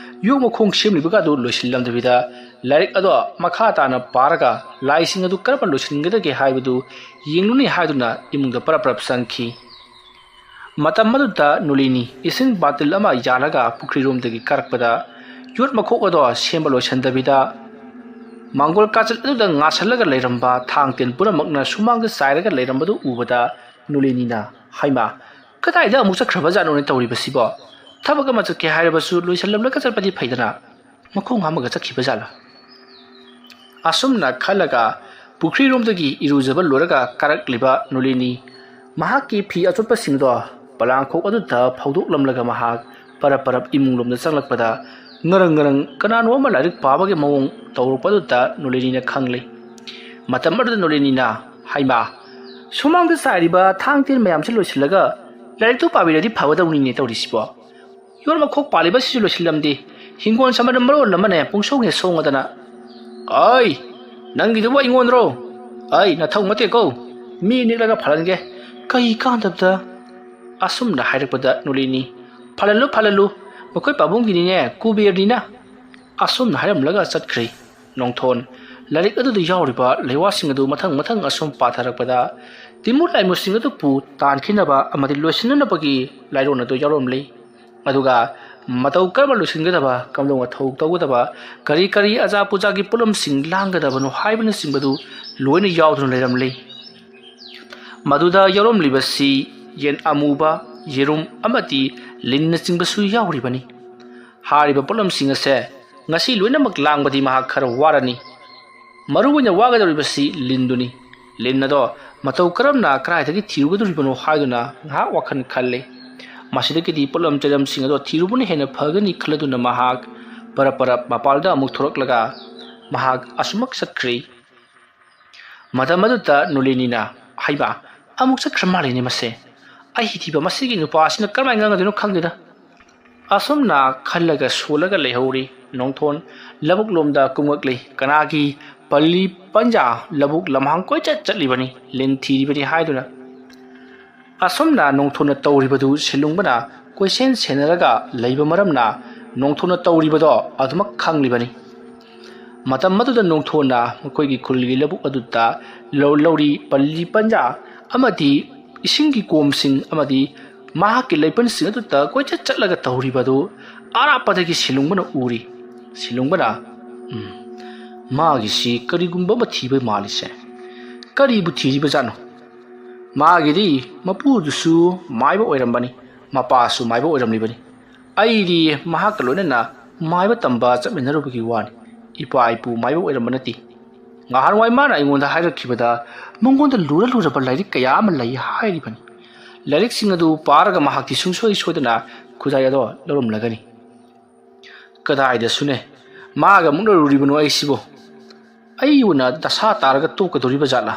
ꯌꯣꯛ ꯃꯈꯣꯡ ꯁꯦꯝꯂꯤꯕꯒ ꯑꯗꯨ ꯂꯣꯏꯁꯤꯜꯂꯝꯗꯕꯤꯗ ꯂꯥꯏꯔꯤꯛ ꯑꯗꯣ ꯃꯈꯥ ꯇꯥꯅ ꯄꯥꯔꯒ ꯂꯥꯏꯁꯤꯡ ꯑꯗꯨ ꯀꯔꯝꯕ ꯂꯣꯏꯁꯤꯟꯒꯗꯒꯦ ꯍꯥꯏꯕꯗꯨ ꯌꯦꯡꯂꯨꯅꯤ ꯍꯥꯏꯗꯨꯅ ꯏꯃꯨꯡꯗ ꯄꯔꯞ ꯄꯔꯞ ꯆꯪꯈꯤ ꯃꯇꯝ ꯑꯗꯨꯗ ꯅꯨꯂꯤꯅꯤ ꯏꯁꯤꯡ ꯕꯥꯇꯤꯜ ꯑꯃ ꯌꯥꯜꯂꯒ ꯄꯨꯈ꯭ꯔꯤꯔꯣꯝꯗꯒꯤ ꯀꯥꯔꯛꯄꯗ ꯌꯣꯠ ꯃꯈꯣꯛ ꯑꯗꯣ ꯁꯦꯝꯕ ꯂꯣꯏꯁꯤꯟꯗꯕꯤꯗ ꯃꯥꯡꯒꯣꯜ ꯀꯥꯆꯠ ꯑꯗꯨꯗ ꯉꯥꯁꯜꯂꯒ ꯂꯩꯔꯝꯕ ꯊꯥꯡ ꯇꯦꯟ ꯄꯨꯝꯅꯃꯛꯅ ꯁꯨꯃꯥꯡꯗ ꯆꯥꯏꯔꯒ ꯂꯩꯔꯝꯕꯗꯨ ꯎꯕꯗ ꯅꯨꯂꯤꯅꯤꯅ ꯍꯩꯃꯥ ꯀꯗꯥꯏꯗ ꯑꯃꯨꯛ ꯆꯠꯈ꯭ꯔꯕꯖꯥꯠꯅꯣꯅꯦ ꯇꯧꯔꯤꯕꯁꯤꯕꯣ ꯊꯕꯛ ꯑꯃ ꯆꯠꯀꯦ ꯍꯥꯏꯔꯕꯁꯨ ꯂꯣꯏꯁꯤꯜꯂꯝꯂꯒ ꯆꯠꯄꯗꯤ ꯐꯩꯗꯅ ꯃꯈꯣꯡ ꯍꯥꯝꯃꯒ ꯆꯠꯈꯤꯕꯖꯥꯠꯂꯥ ꯑꯁꯨꯝꯅ ꯈꯜꯂꯒ ꯄꯨꯈ꯭ꯔꯤꯔꯣꯝꯗꯒꯤ ꯏꯔꯨꯖꯕ ꯂꯣꯏꯔꯒ ꯀꯥꯔꯛꯂꯤꯕ ꯅꯨꯂꯤꯅꯤ ꯃꯍꯥꯛꯀꯤ ꯐꯤ ꯑꯆꯣꯠꯄꯁꯤꯡꯗꯣ ꯄꯣꯂꯥꯡꯈꯣꯛ ꯑꯗꯨꯗ ꯐꯧꯗꯣꯛꯂꯝꯂꯒ ꯃꯍꯥꯛ ꯄꯔꯞ ꯄꯔꯞ ꯏꯃꯨꯡꯂꯣꯝꯗ ꯆꯪꯂꯛꯄꯗ ꯉꯔꯪ ꯉꯔꯪ ꯀꯅꯥꯅꯣ ꯑꯃ ꯂꯥꯏꯔꯤꯛ ꯄꯥꯕꯒꯤ ꯃꯑꯣꯡ ꯇꯧꯔꯛꯄꯗꯨꯗ ꯅꯨꯂꯤꯅꯤꯅ ꯈꯪꯂꯤ ꯃꯇꯝ ꯑꯗꯨꯗ ꯅꯨꯂꯤꯅꯤꯅ ꯍꯩꯃꯥ ꯁꯨꯃꯥꯡꯗ ꯆꯥꯏꯔꯤꯕ ꯊꯥꯡ ꯇꯦꯟ ꯃꯌꯥꯝꯁꯤ ꯂꯣꯏꯁꯤꯜꯂꯒ ꯂꯥꯏꯔꯤꯛꯇꯨ ꯄꯥꯕꯤꯔꯗꯤ ꯐꯒꯗꯧꯅꯤꯅꯦ ꯇꯧꯔꯤꯁꯤꯕꯣ ꯌꯣꯠ ꯃꯈꯣꯛ ꯄꯥꯜꯂꯤꯕꯁꯤꯁꯨ ꯂꯣꯏꯁꯤꯜꯂꯝꯗꯦ ꯍꯤꯡꯒꯣꯜ ꯁꯝꯕꯟ ꯃꯔꯣꯜ ꯑꯃꯅꯦ ꯄꯨꯡꯁꯣꯡ ꯍꯦꯛ ꯁꯣꯡꯉꯗꯅ ꯑꯩ ꯅꯪꯒꯤꯗꯨꯕꯨ ꯑꯩꯉꯣꯟꯗꯔꯣ ꯑꯩ ꯅꯊꯧ ꯅꯠꯇꯦꯀꯣ ꯃꯤ ꯅꯦꯛꯂꯒ ꯐꯜꯍꯟꯒꯦ ꯀꯩ ꯀꯥꯟꯗꯕꯗ ꯑꯁꯨꯝꯅ ꯍꯥꯏꯔꯛꯄꯗ ꯅꯨꯂꯤꯅꯤ ꯐꯜꯍꯜꯂꯨ ꯃꯈꯣꯏ ꯄꯥꯕꯨꯡꯒꯤꯅꯤꯅꯦ ꯀꯨꯕꯦꯔꯅꯤꯅ ꯑꯁꯨꯝꯅ ꯍꯥꯏꯔꯝꯂꯒ ꯆꯠꯈ꯭ꯔꯤ ꯅꯣꯡꯊꯣꯟ ꯂꯥꯏꯔꯤꯛ ꯑꯗꯨꯗ ꯌꯥꯎꯔꯤꯕ ꯂꯩꯋꯥꯁꯤꯡ ꯑꯗꯨ ꯃꯊꯪ ꯃꯊꯪ ꯑꯁꯨꯝ パꯊꯔꯛꯄꯗ ꯇꯤꯃꯨ ꯂꯥꯏꯃꯨꯁꯤꯡ ꯑꯗꯨꯕꯨ ꯇꯥꯟꯈꯤꯅꯕ ꯑꯃꯗꯤ ꯂꯣꯏꯁꯤꯟꯅꯅꯕꯒꯤ ꯂꯥꯏꯔꯣꯟ ꯑꯗꯨ ꯌꯥꯎꯔꯝꯂꯤ ꯑꯗꯨꯒ ꯃꯇꯧ ꯀꯔꯝꯕ ꯂꯣꯏꯁꯤꯟꯒꯗꯕ ꯀꯝꯗꯧꯅ ꯊꯧ ꯇꯧꯒꯗꯕ ꯀꯔꯤ ꯀꯔꯤ ꯑꯖꯥ ꯄꯨꯖꯥꯒꯤ ꯄꯣꯠꯂꯝꯁꯤꯡ ꯂꯥꯡꯒꯗꯕꯅꯣ ꯍꯥꯏꯕꯅꯆꯤꯡꯕꯗꯨ ꯂꯣꯏꯅ ꯌꯥꯎꯗꯨꯅ ꯂꯩꯔꯝꯂꯤ ꯃꯗꯨꯗ ꯌꯥꯎꯔꯝꯂꯤꯕꯁꯤ ꯌꯦꯟ ꯑꯃꯨꯕ ꯌꯦꯔꯨꯝ ꯑꯃꯗꯤ ꯂꯤꯟꯅꯆꯤꯡꯕꯁꯨ ꯌꯥꯎꯔꯤꯕꯅꯤ ꯍꯥꯏꯔꯤꯕ ꯄꯣꯠꯂꯝꯁꯤꯡ ꯑꯁꯦ ꯉꯁꯤ ꯂꯣꯏꯅꯃꯛ ꯂꯥꯡꯕꯗꯤ ꯃꯍꯥꯛ ꯈꯔ ꯋꯥꯔꯅꯤ ꯃꯔꯨꯑꯣꯏꯅ ꯋꯥꯒꯗꯧꯔꯤꯕꯁꯤ ꯂꯤꯟꯗꯨꯅꯤ ꯂꯤꯟ ꯑꯗꯣ ꯃꯇꯧ ꯀꯔꯝꯅ ꯀꯗꯥꯏꯗꯒꯤ ꯊꯤꯔꯨꯒꯗꯧꯔꯤꯕꯅꯣ ꯍꯥꯏꯗꯨꯅ ꯉꯥꯏꯍꯥꯛ ꯋꯥꯈꯜ ꯈꯜꯂꯤ ꯃꯁꯤꯗꯒꯤꯗꯤ ꯄꯣꯠꯂꯝ ꯆꯩꯂꯝꯁꯤꯡ ꯑꯗꯣ ꯊꯤꯔꯨꯕꯅ ꯍꯦꯟꯅ ꯐꯒꯅꯤ ꯈꯜꯂꯗꯨꯅ ꯃꯍꯥꯛ ꯄꯔꯞ ꯄꯔꯞ ꯃꯄꯥꯜꯗ ꯑꯃꯨꯛ ꯊꯣꯔꯛꯂꯒ ꯃꯍꯥꯛ ꯑꯁꯨꯃꯛ ꯆꯠꯈ꯭ꯔꯤ ꯃꯇꯝ ꯑꯗꯨꯗ ꯅꯨꯂꯤꯅꯤꯅ ꯍꯩꯕ ꯑꯃꯨꯛ ꯆꯠꯈ꯭ꯔ ꯃꯥꯜꯂꯤꯅꯦ ꯃꯁꯦ ꯑꯩ ꯊꯤꯕ ꯃꯁꯤꯒꯤ ꯅꯨꯄꯥꯁꯤꯅ ꯀꯔꯝꯍꯥꯏꯅ ꯉꯥꯡꯒꯗꯣꯏꯅꯣ ꯈꯪꯗꯦꯗ ꯑꯁꯨꯝꯅ ꯈꯜꯂꯒ ꯁꯣꯜꯂꯒ ꯂꯩꯍꯧꯔꯤ ꯅꯣꯡꯊꯣꯟ ꯂꯧꯕꯨꯛ ꯂꯣꯝꯗ ꯀꯨꯝꯉꯛꯂꯤ ꯀꯅꯥꯒꯤ ꯄꯜꯂꯤ ꯄꯟꯖꯥ ꯂꯧꯕꯨꯛ ꯂꯝꯍꯥꯡ ꯀꯣꯏꯆꯠ ꯆꯠꯂꯤꯕꯅꯤ ꯂꯤꯟ ꯊꯤꯔꯤꯕꯅꯤ ꯍꯥꯏꯗꯨꯅ ꯑꯁꯨꯝꯅ ꯅꯣꯡꯊꯣꯟꯅ ꯇꯧꯔꯤꯕꯗꯨ ꯁꯤꯂꯨꯡꯕꯅ ꯀꯣꯏꯁꯦꯟ ꯁꯦꯟꯅꯔꯒ ꯂꯩꯕ ꯃꯔꯝꯅ ꯅꯣꯡꯊꯣꯟꯅ ꯇꯧꯔꯤꯕꯗꯣ ꯑꯗꯨꯃꯛ ꯈꯪꯂꯤꯕꯅꯤ ꯃꯇꯝ ꯑꯗꯨꯗ ꯅꯣꯡꯊꯣꯟꯅ ꯃꯈꯣꯏꯒꯤ ꯈꯨꯜꯒꯤ ꯂꯧꯕꯨꯛ ꯑꯗꯨꯗ ꯂꯧꯔꯤ ꯄꯜꯂꯤ ꯄꯟꯖꯥ ꯑꯃꯗꯤ ꯏꯁꯤꯡꯒꯤ ꯀꯣꯝꯁꯤꯡ ꯑꯃꯗꯤ ꯃꯍꯥꯛꯀꯤ ꯂꯩꯄꯟꯁꯤꯡ ꯑꯗꯨꯗ ꯀꯣꯏꯆꯠ ꯆꯠꯂꯒ ꯇꯧꯔꯤꯕꯗꯨ ꯑꯔꯥꯞꯄꯗꯒꯤ ꯁꯤꯂꯨꯡꯕꯅ ꯎꯔꯤ ꯁꯤꯂꯨꯡꯕꯅ ꯃꯥꯒꯤꯁꯤ ꯀꯔꯤꯒꯨꯝꯕ ꯑꯃ ꯊꯤꯕ ꯃꯥꯜꯂꯤꯁꯦ ꯀꯔꯤꯕꯨ ꯊꯤꯔꯤꯕꯖꯥꯠꯅꯣ ꯃꯥꯒꯤꯗꯤ ꯃꯄꯨꯗꯨꯁꯨ ꯃꯥꯏꯕ ꯑꯣꯏꯔꯝꯕꯅꯤ ꯃꯄꯥꯁꯨ ꯃꯥꯏꯕ ꯑꯣꯏꯔꯝꯂꯤꯕꯅꯤ ꯑꯩꯗꯤ ꯃꯍꯥꯛꯀ ꯂꯣꯏꯅꯅ ꯃꯥꯏꯕ ꯇꯝꯕ ꯆꯠꯃꯤꯟꯅꯔꯨꯕꯒꯤ ꯋꯥꯅꯤ ꯏꯄꯥ ꯏꯄꯨ ꯃꯥꯏꯕ ꯑꯣꯏꯔꯝꯕ ꯅꯠꯇꯦ ꯉꯍꯥꯟꯋꯥꯏ ꯃꯥꯅ ꯑꯩꯉꯣꯟꯗ ꯍꯥꯏꯔꯛꯈꯤꯕꯗ ꯃꯉꯣꯟꯗ ꯂꯨꯔꯕ ꯂꯥꯏꯔꯤꯛ ꯀꯌꯥ ꯑꯃ ꯂꯩ ꯍꯥꯏꯔꯤꯕꯅꯤ ꯂꯥꯏꯔꯤꯛꯁꯤꯡ ꯑꯗꯨ ꯄꯥꯔꯒ ꯃꯍꯥꯛꯇꯤ ꯁꯨꯡꯁꯣꯏ ꯁꯣꯏꯗꯅ ꯈꯨꯖꯥꯏ ꯑꯗꯣ ꯂꯧꯔꯝꯂꯒꯅꯤ ꯀꯗꯥꯏꯗꯁꯨꯅꯦ ꯃꯥꯒ ꯑꯃꯨꯛ ꯂꯧꯔꯨꯔꯤꯕꯅꯣ ꯑꯩꯁꯤꯕꯣ ꯑꯩꯕꯨꯅ ꯗꯁꯥ ꯇꯥꯔꯒ ꯇꯣꯛꯀꯗꯧꯔꯤꯕ ꯖꯥꯠꯂꯥ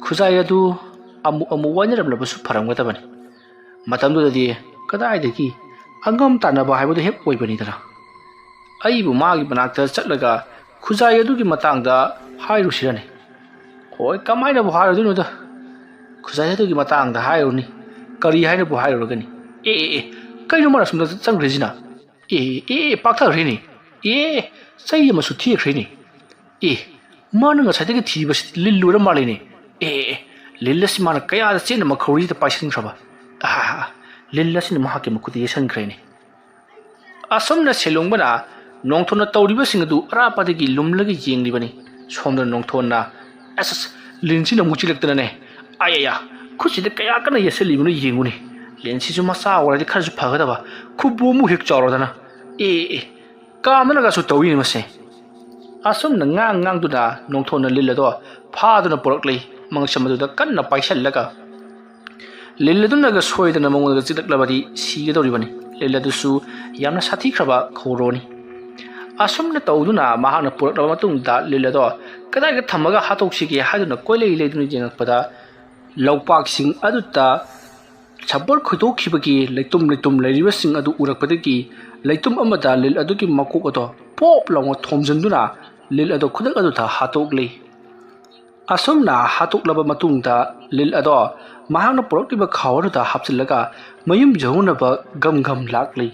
ꯈꯨꯖꯥꯏ ꯑꯗꯨ ꯑꯃꯨꯛ ꯋꯥꯏꯅꯔꯝꯂꯕꯁꯨ ꯐꯔꯝꯒꯗꯕꯅꯤ ꯃꯇꯝꯗꯨꯗꯗꯤ ꯀꯗꯥꯏꯗꯒꯤ ꯑꯉꯝ ꯇꯥꯟꯅꯕ ꯍꯥꯏꯕꯗꯨ ꯍꯦꯛ ꯑꯣꯏꯕꯅꯤꯗꯅ ꯑꯩꯕꯨ ꯃꯥꯒꯤ ꯃꯅꯥꯛꯇ ꯆꯠꯂꯒ ꯈꯨꯖꯥꯏ ꯑꯗꯨꯒꯤ ꯃꯇꯥꯡꯗ ꯍꯥꯏꯔꯨꯁꯤꯔꯅꯦ ꯍꯣꯏ ꯀꯃꯥꯏꯅꯕꯨ ꯍꯥꯏꯔꯨꯗꯣꯏꯅꯣꯗ ꯈꯨꯖꯥꯏ ꯑꯗꯨꯒꯤ ꯃꯇꯥꯡꯗ ꯍꯥꯏꯔꯨꯅꯤ ꯀꯔꯤ ꯍꯥꯏꯅꯕꯨ ꯍꯥꯏꯔꯨꯔꯒꯅꯤ ꯀꯩꯅꯣ ꯃꯥꯅ ꯁꯨꯝꯗ ꯆꯪꯈ꯭ꯔꯤꯁꯤꯅ ꯄꯥꯛꯊꯈ꯭ꯔꯦꯅꯦ ꯆꯩ ꯑꯃꯁꯨ ꯊꯦꯛꯈ꯭ꯔꯦꯅꯦ ꯃꯥꯅ ꯉꯁꯥꯏꯗꯒꯤ ꯊꯤꯕꯁꯤ ꯂꯤꯟ ꯂꯣꯏꯔ ꯃꯥꯜꯂꯦꯅꯦ ꯂꯤꯟ ꯑꯁꯤ ꯃꯥꯅ ꯀꯌꯥꯗ ꯆꯦꯟꯅ ꯃꯈꯧꯔꯤꯗ ꯄꯥꯏꯁꯤꯟꯈ꯭ꯔꯕ ꯂꯤꯟ ꯑꯁꯤꯅ ꯃꯍꯥꯛꯀꯤ ꯃꯈꯨꯠꯇ ꯌꯦꯠꯁꯟꯈ꯭ꯔꯦꯅꯦ ꯑꯁꯨꯝꯅ ꯁꯦꯂꯣꯡꯕꯅ ꯅꯣꯡꯊꯣꯟꯅ ꯇꯧꯔꯤꯕꯁꯤꯡ ꯑꯗꯨ ꯑꯔꯥꯞꯄꯗꯒꯤ ꯂꯨꯝꯂꯒ ꯌꯦꯡꯂꯤꯕꯅꯤ ꯁꯣꯝꯗ ꯅꯣꯡꯊꯣꯟꯅ ꯑꯁ ꯂꯤꯟꯁꯤꯅ ꯑꯃꯨꯛ ꯆꯤꯜꯂꯛꯇꯅꯅꯦ ꯈꯨꯠꯁꯤꯗ ꯀꯌꯥ ꯀꯟꯅ ꯌꯦꯠꯁꯜꯂꯤꯕꯅꯣ ꯌꯦꯡꯉꯨꯅꯦ ꯂꯤꯟꯁꯤꯁꯨ ꯃꯆꯥ ꯑꯣꯏꯔꯗꯤ ꯈꯔꯁꯨ ꯐꯒꯗꯕ ꯈꯨꯕꯣꯝꯃꯨꯛ ꯍꯦꯛ ꯆꯥꯎꯔꯗꯅ ꯀꯥꯝꯗꯅꯒꯁꯨ ꯇꯧꯔꯤꯅꯤ ꯃꯁꯦ ꯑꯁꯨꯝꯅ ꯉꯥꯡꯗꯨꯅ ꯅꯣꯡꯊꯣꯟꯅ ꯂꯤꯟ ꯑꯗꯣ ꯐꯥꯗꯨꯅ ꯄꯨꯔꯛꯂꯤ ꯃꯉꯛꯁꯝ ꯑꯗꯨꯗ ꯀꯟꯅ ꯄꯥꯏꯁꯜꯂꯒ ꯂꯤꯟ ꯑꯗꯨꯅꯒ ꯁꯣꯏꯗꯅ ꯃꯉꯣꯟꯗ ꯆꯤꯛꯂꯛꯂꯕꯗꯤ ꯁꯤꯒꯗꯧꯔꯤꯕꯅꯤ ꯂꯤꯟ ꯑꯗꯨꯁꯨ ꯌꯥꯝꯅ ꯁꯥꯊꯤꯈ꯭ꯔꯕ ꯈꯧꯔꯣꯅꯤ ꯑꯁꯨꯝꯅ ꯇꯧꯗꯨꯅ ꯃꯍꯥꯛꯅ ꯄꯨꯔꯛꯂꯕ ꯃꯇꯨꯡꯗ ꯂꯤꯟ ꯑꯗꯣ ꯀꯗꯥꯏꯗ ꯊꯝꯃꯒ ꯍꯥꯠꯇꯣꯛꯁꯤꯒꯦ ꯍꯥꯏꯗꯨꯅ ꯀꯣꯏꯂꯩ ꯂꯩꯗꯨꯅ ꯌꯦꯡꯉꯛꯄꯗ ꯂꯧꯄꯥꯛꯁꯤꯡ ꯑꯗꯨꯗ ꯁꯝꯄꯣꯔ ꯈꯣꯏꯗꯣꯛꯈꯤꯕꯒꯤ ꯂꯩꯇꯨꯝ ꯂꯩꯔꯤꯕꯁꯤꯡ ꯑꯗꯨ ꯎꯔꯛꯄꯗꯒꯤ ꯂꯩꯇꯨꯝ ꯑꯃꯗ ꯂꯤꯟ ꯑꯗꯨꯒꯤ ꯃꯀꯣꯛ ꯑꯗꯣ ꯄꯣꯞ ꯂꯥꯎꯅ ꯊꯣꯝꯖꯤꯟꯗꯨꯅ ꯂꯤꯟ ꯑꯗꯣ ꯈꯨꯗꯛ ꯑꯗꯨꯗ ꯍꯥꯠꯇꯣꯛꯂꯤ ꯑꯁꯨꯝꯅ ꯍꯥꯠꯇꯣꯛꯂꯕ ꯃꯇꯨꯡꯗ ꯂꯤꯟ ꯑꯗꯣ ꯃꯍꯥꯛꯅ ꯄꯨꯔꯛꯂꯤꯕ ꯈꯥꯎ ꯑꯗꯨꯗ ꯍꯥꯞꯆꯤꯜꯂꯒ ꯃꯌꯨꯝ ꯌꯧꯅꯕ ꯒꯝ ꯂꯥꯛꯂꯤ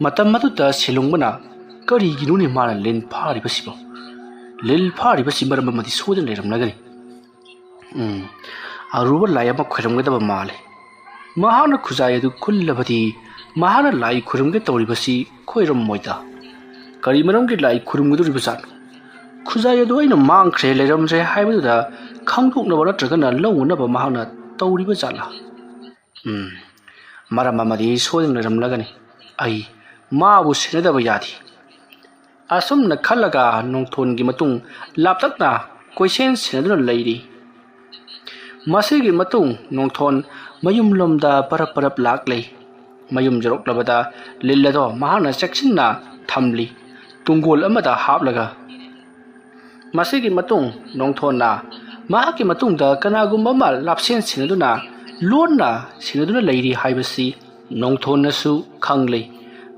ꯃꯇꯝ ꯑꯗꯨꯗ ꯁꯦꯂꯣꯡꯕꯅ ꯀꯔꯤꯒꯤꯅꯣꯅꯦ ꯃꯥꯅ ꯂꯤꯟ ꯐꯥꯔꯤꯕꯁꯤꯕꯣ ꯂꯤꯟ ꯐꯥꯔꯤꯕꯁꯤ ꯃꯔꯝ ꯑꯃꯗꯤ ꯁꯣꯏꯗꯅ ꯂꯩꯔꯝꯂꯒꯅꯤ ꯑꯔꯨꯕ ꯂꯥꯏ ꯑꯃ ꯈꯣꯏꯔꯝꯒꯗꯕ ꯃꯥꯜꯂꯤ ꯃꯍꯥꯛꯅ ꯈꯨꯖꯥꯏ ꯑꯗꯨ ꯈꯨꯜꯂꯕꯗꯤ ꯃꯍꯥꯛꯅ ꯂꯥꯏ ꯈꯨꯔꯨꯝꯒꯦ ꯇꯧꯔꯤꯕꯁꯤ ꯈꯣꯏꯔꯝꯃꯣꯏꯗ ꯀꯔꯤ ꯃꯔꯝꯒꯤ ꯂꯥꯏ ꯈꯨꯔꯨꯝꯒꯗꯧꯔꯤꯕꯖꯥꯠꯅꯣ ꯈꯨꯖꯥꯏ ꯑꯗꯨ ꯑꯩꯅ ꯃꯥꯡꯈ꯭ꯔꯦ ꯂꯩꯔꯝꯗ꯭ꯔꯦ ꯍꯥꯏꯕꯗꯨꯗ ꯈꯪꯗꯣꯛꯅꯕ ꯅꯠꯇ꯭ꯔꯒꯅ ꯂꯧꯅꯅꯕ ꯃꯍꯥꯛꯅ ꯇꯧꯔꯤꯕ ꯖꯥꯠꯂꯥ ꯃꯔꯝ ꯑꯃꯗꯤ ꯁꯣꯏꯗꯅ ꯂꯩꯔꯝꯂꯒꯅꯤ ꯑꯩ ꯃꯥꯕꯨ ꯁꯦꯟꯅꯗꯕ ꯌꯥꯗꯦ ꯑꯁꯨꯝꯅ ꯈꯜꯂꯒ ꯅꯣꯡꯊꯣꯟꯒꯤ ꯃꯇꯨꯡ ꯂꯥꯞꯇꯛꯅ ꯀꯣꯏꯁꯦꯟ ꯁꯦꯟꯅꯗꯨꯅ ꯂꯩꯔꯤ ꯃꯁꯤꯒꯤ ꯃꯇꯨꯡ ꯅꯣꯡꯊꯣꯟ ꯃꯌꯨꯝꯂꯣꯝꯗ ꯄꯔꯞ ꯂꯥꯛꯂꯤ ꯃꯌꯨꯝ ꯌꯧꯔꯛꯂꯕꯗ ꯂꯤꯟ ꯑꯗꯣ ꯃꯍꯥꯛꯅ ꯆꯦꯛꯁꯤꯟꯅ ꯊꯝꯂꯤ ꯇꯨꯡꯒꯣꯜ ꯑꯃꯗ ꯍꯥꯞꯂꯒ ꯃꯁꯤꯒꯤ ꯃꯇꯨꯡ ꯅꯣꯡꯊꯣꯟꯅ ꯃꯍꯥꯛꯀꯤ ꯃꯇꯨꯡꯗ ꯀꯅꯥꯒꯨꯝꯕ ꯑꯃ ꯂꯥꯞꯁꯦꯟ ꯁꯦꯟꯅꯗꯨꯅ ꯂꯣꯟꯅ ꯁꯦꯟꯅꯗꯨꯅ ꯂꯩꯔꯤ ꯍꯥꯏꯕꯁꯤ ꯅꯣꯡꯊꯣꯟꯅꯁꯨ ꯈꯪꯂꯤ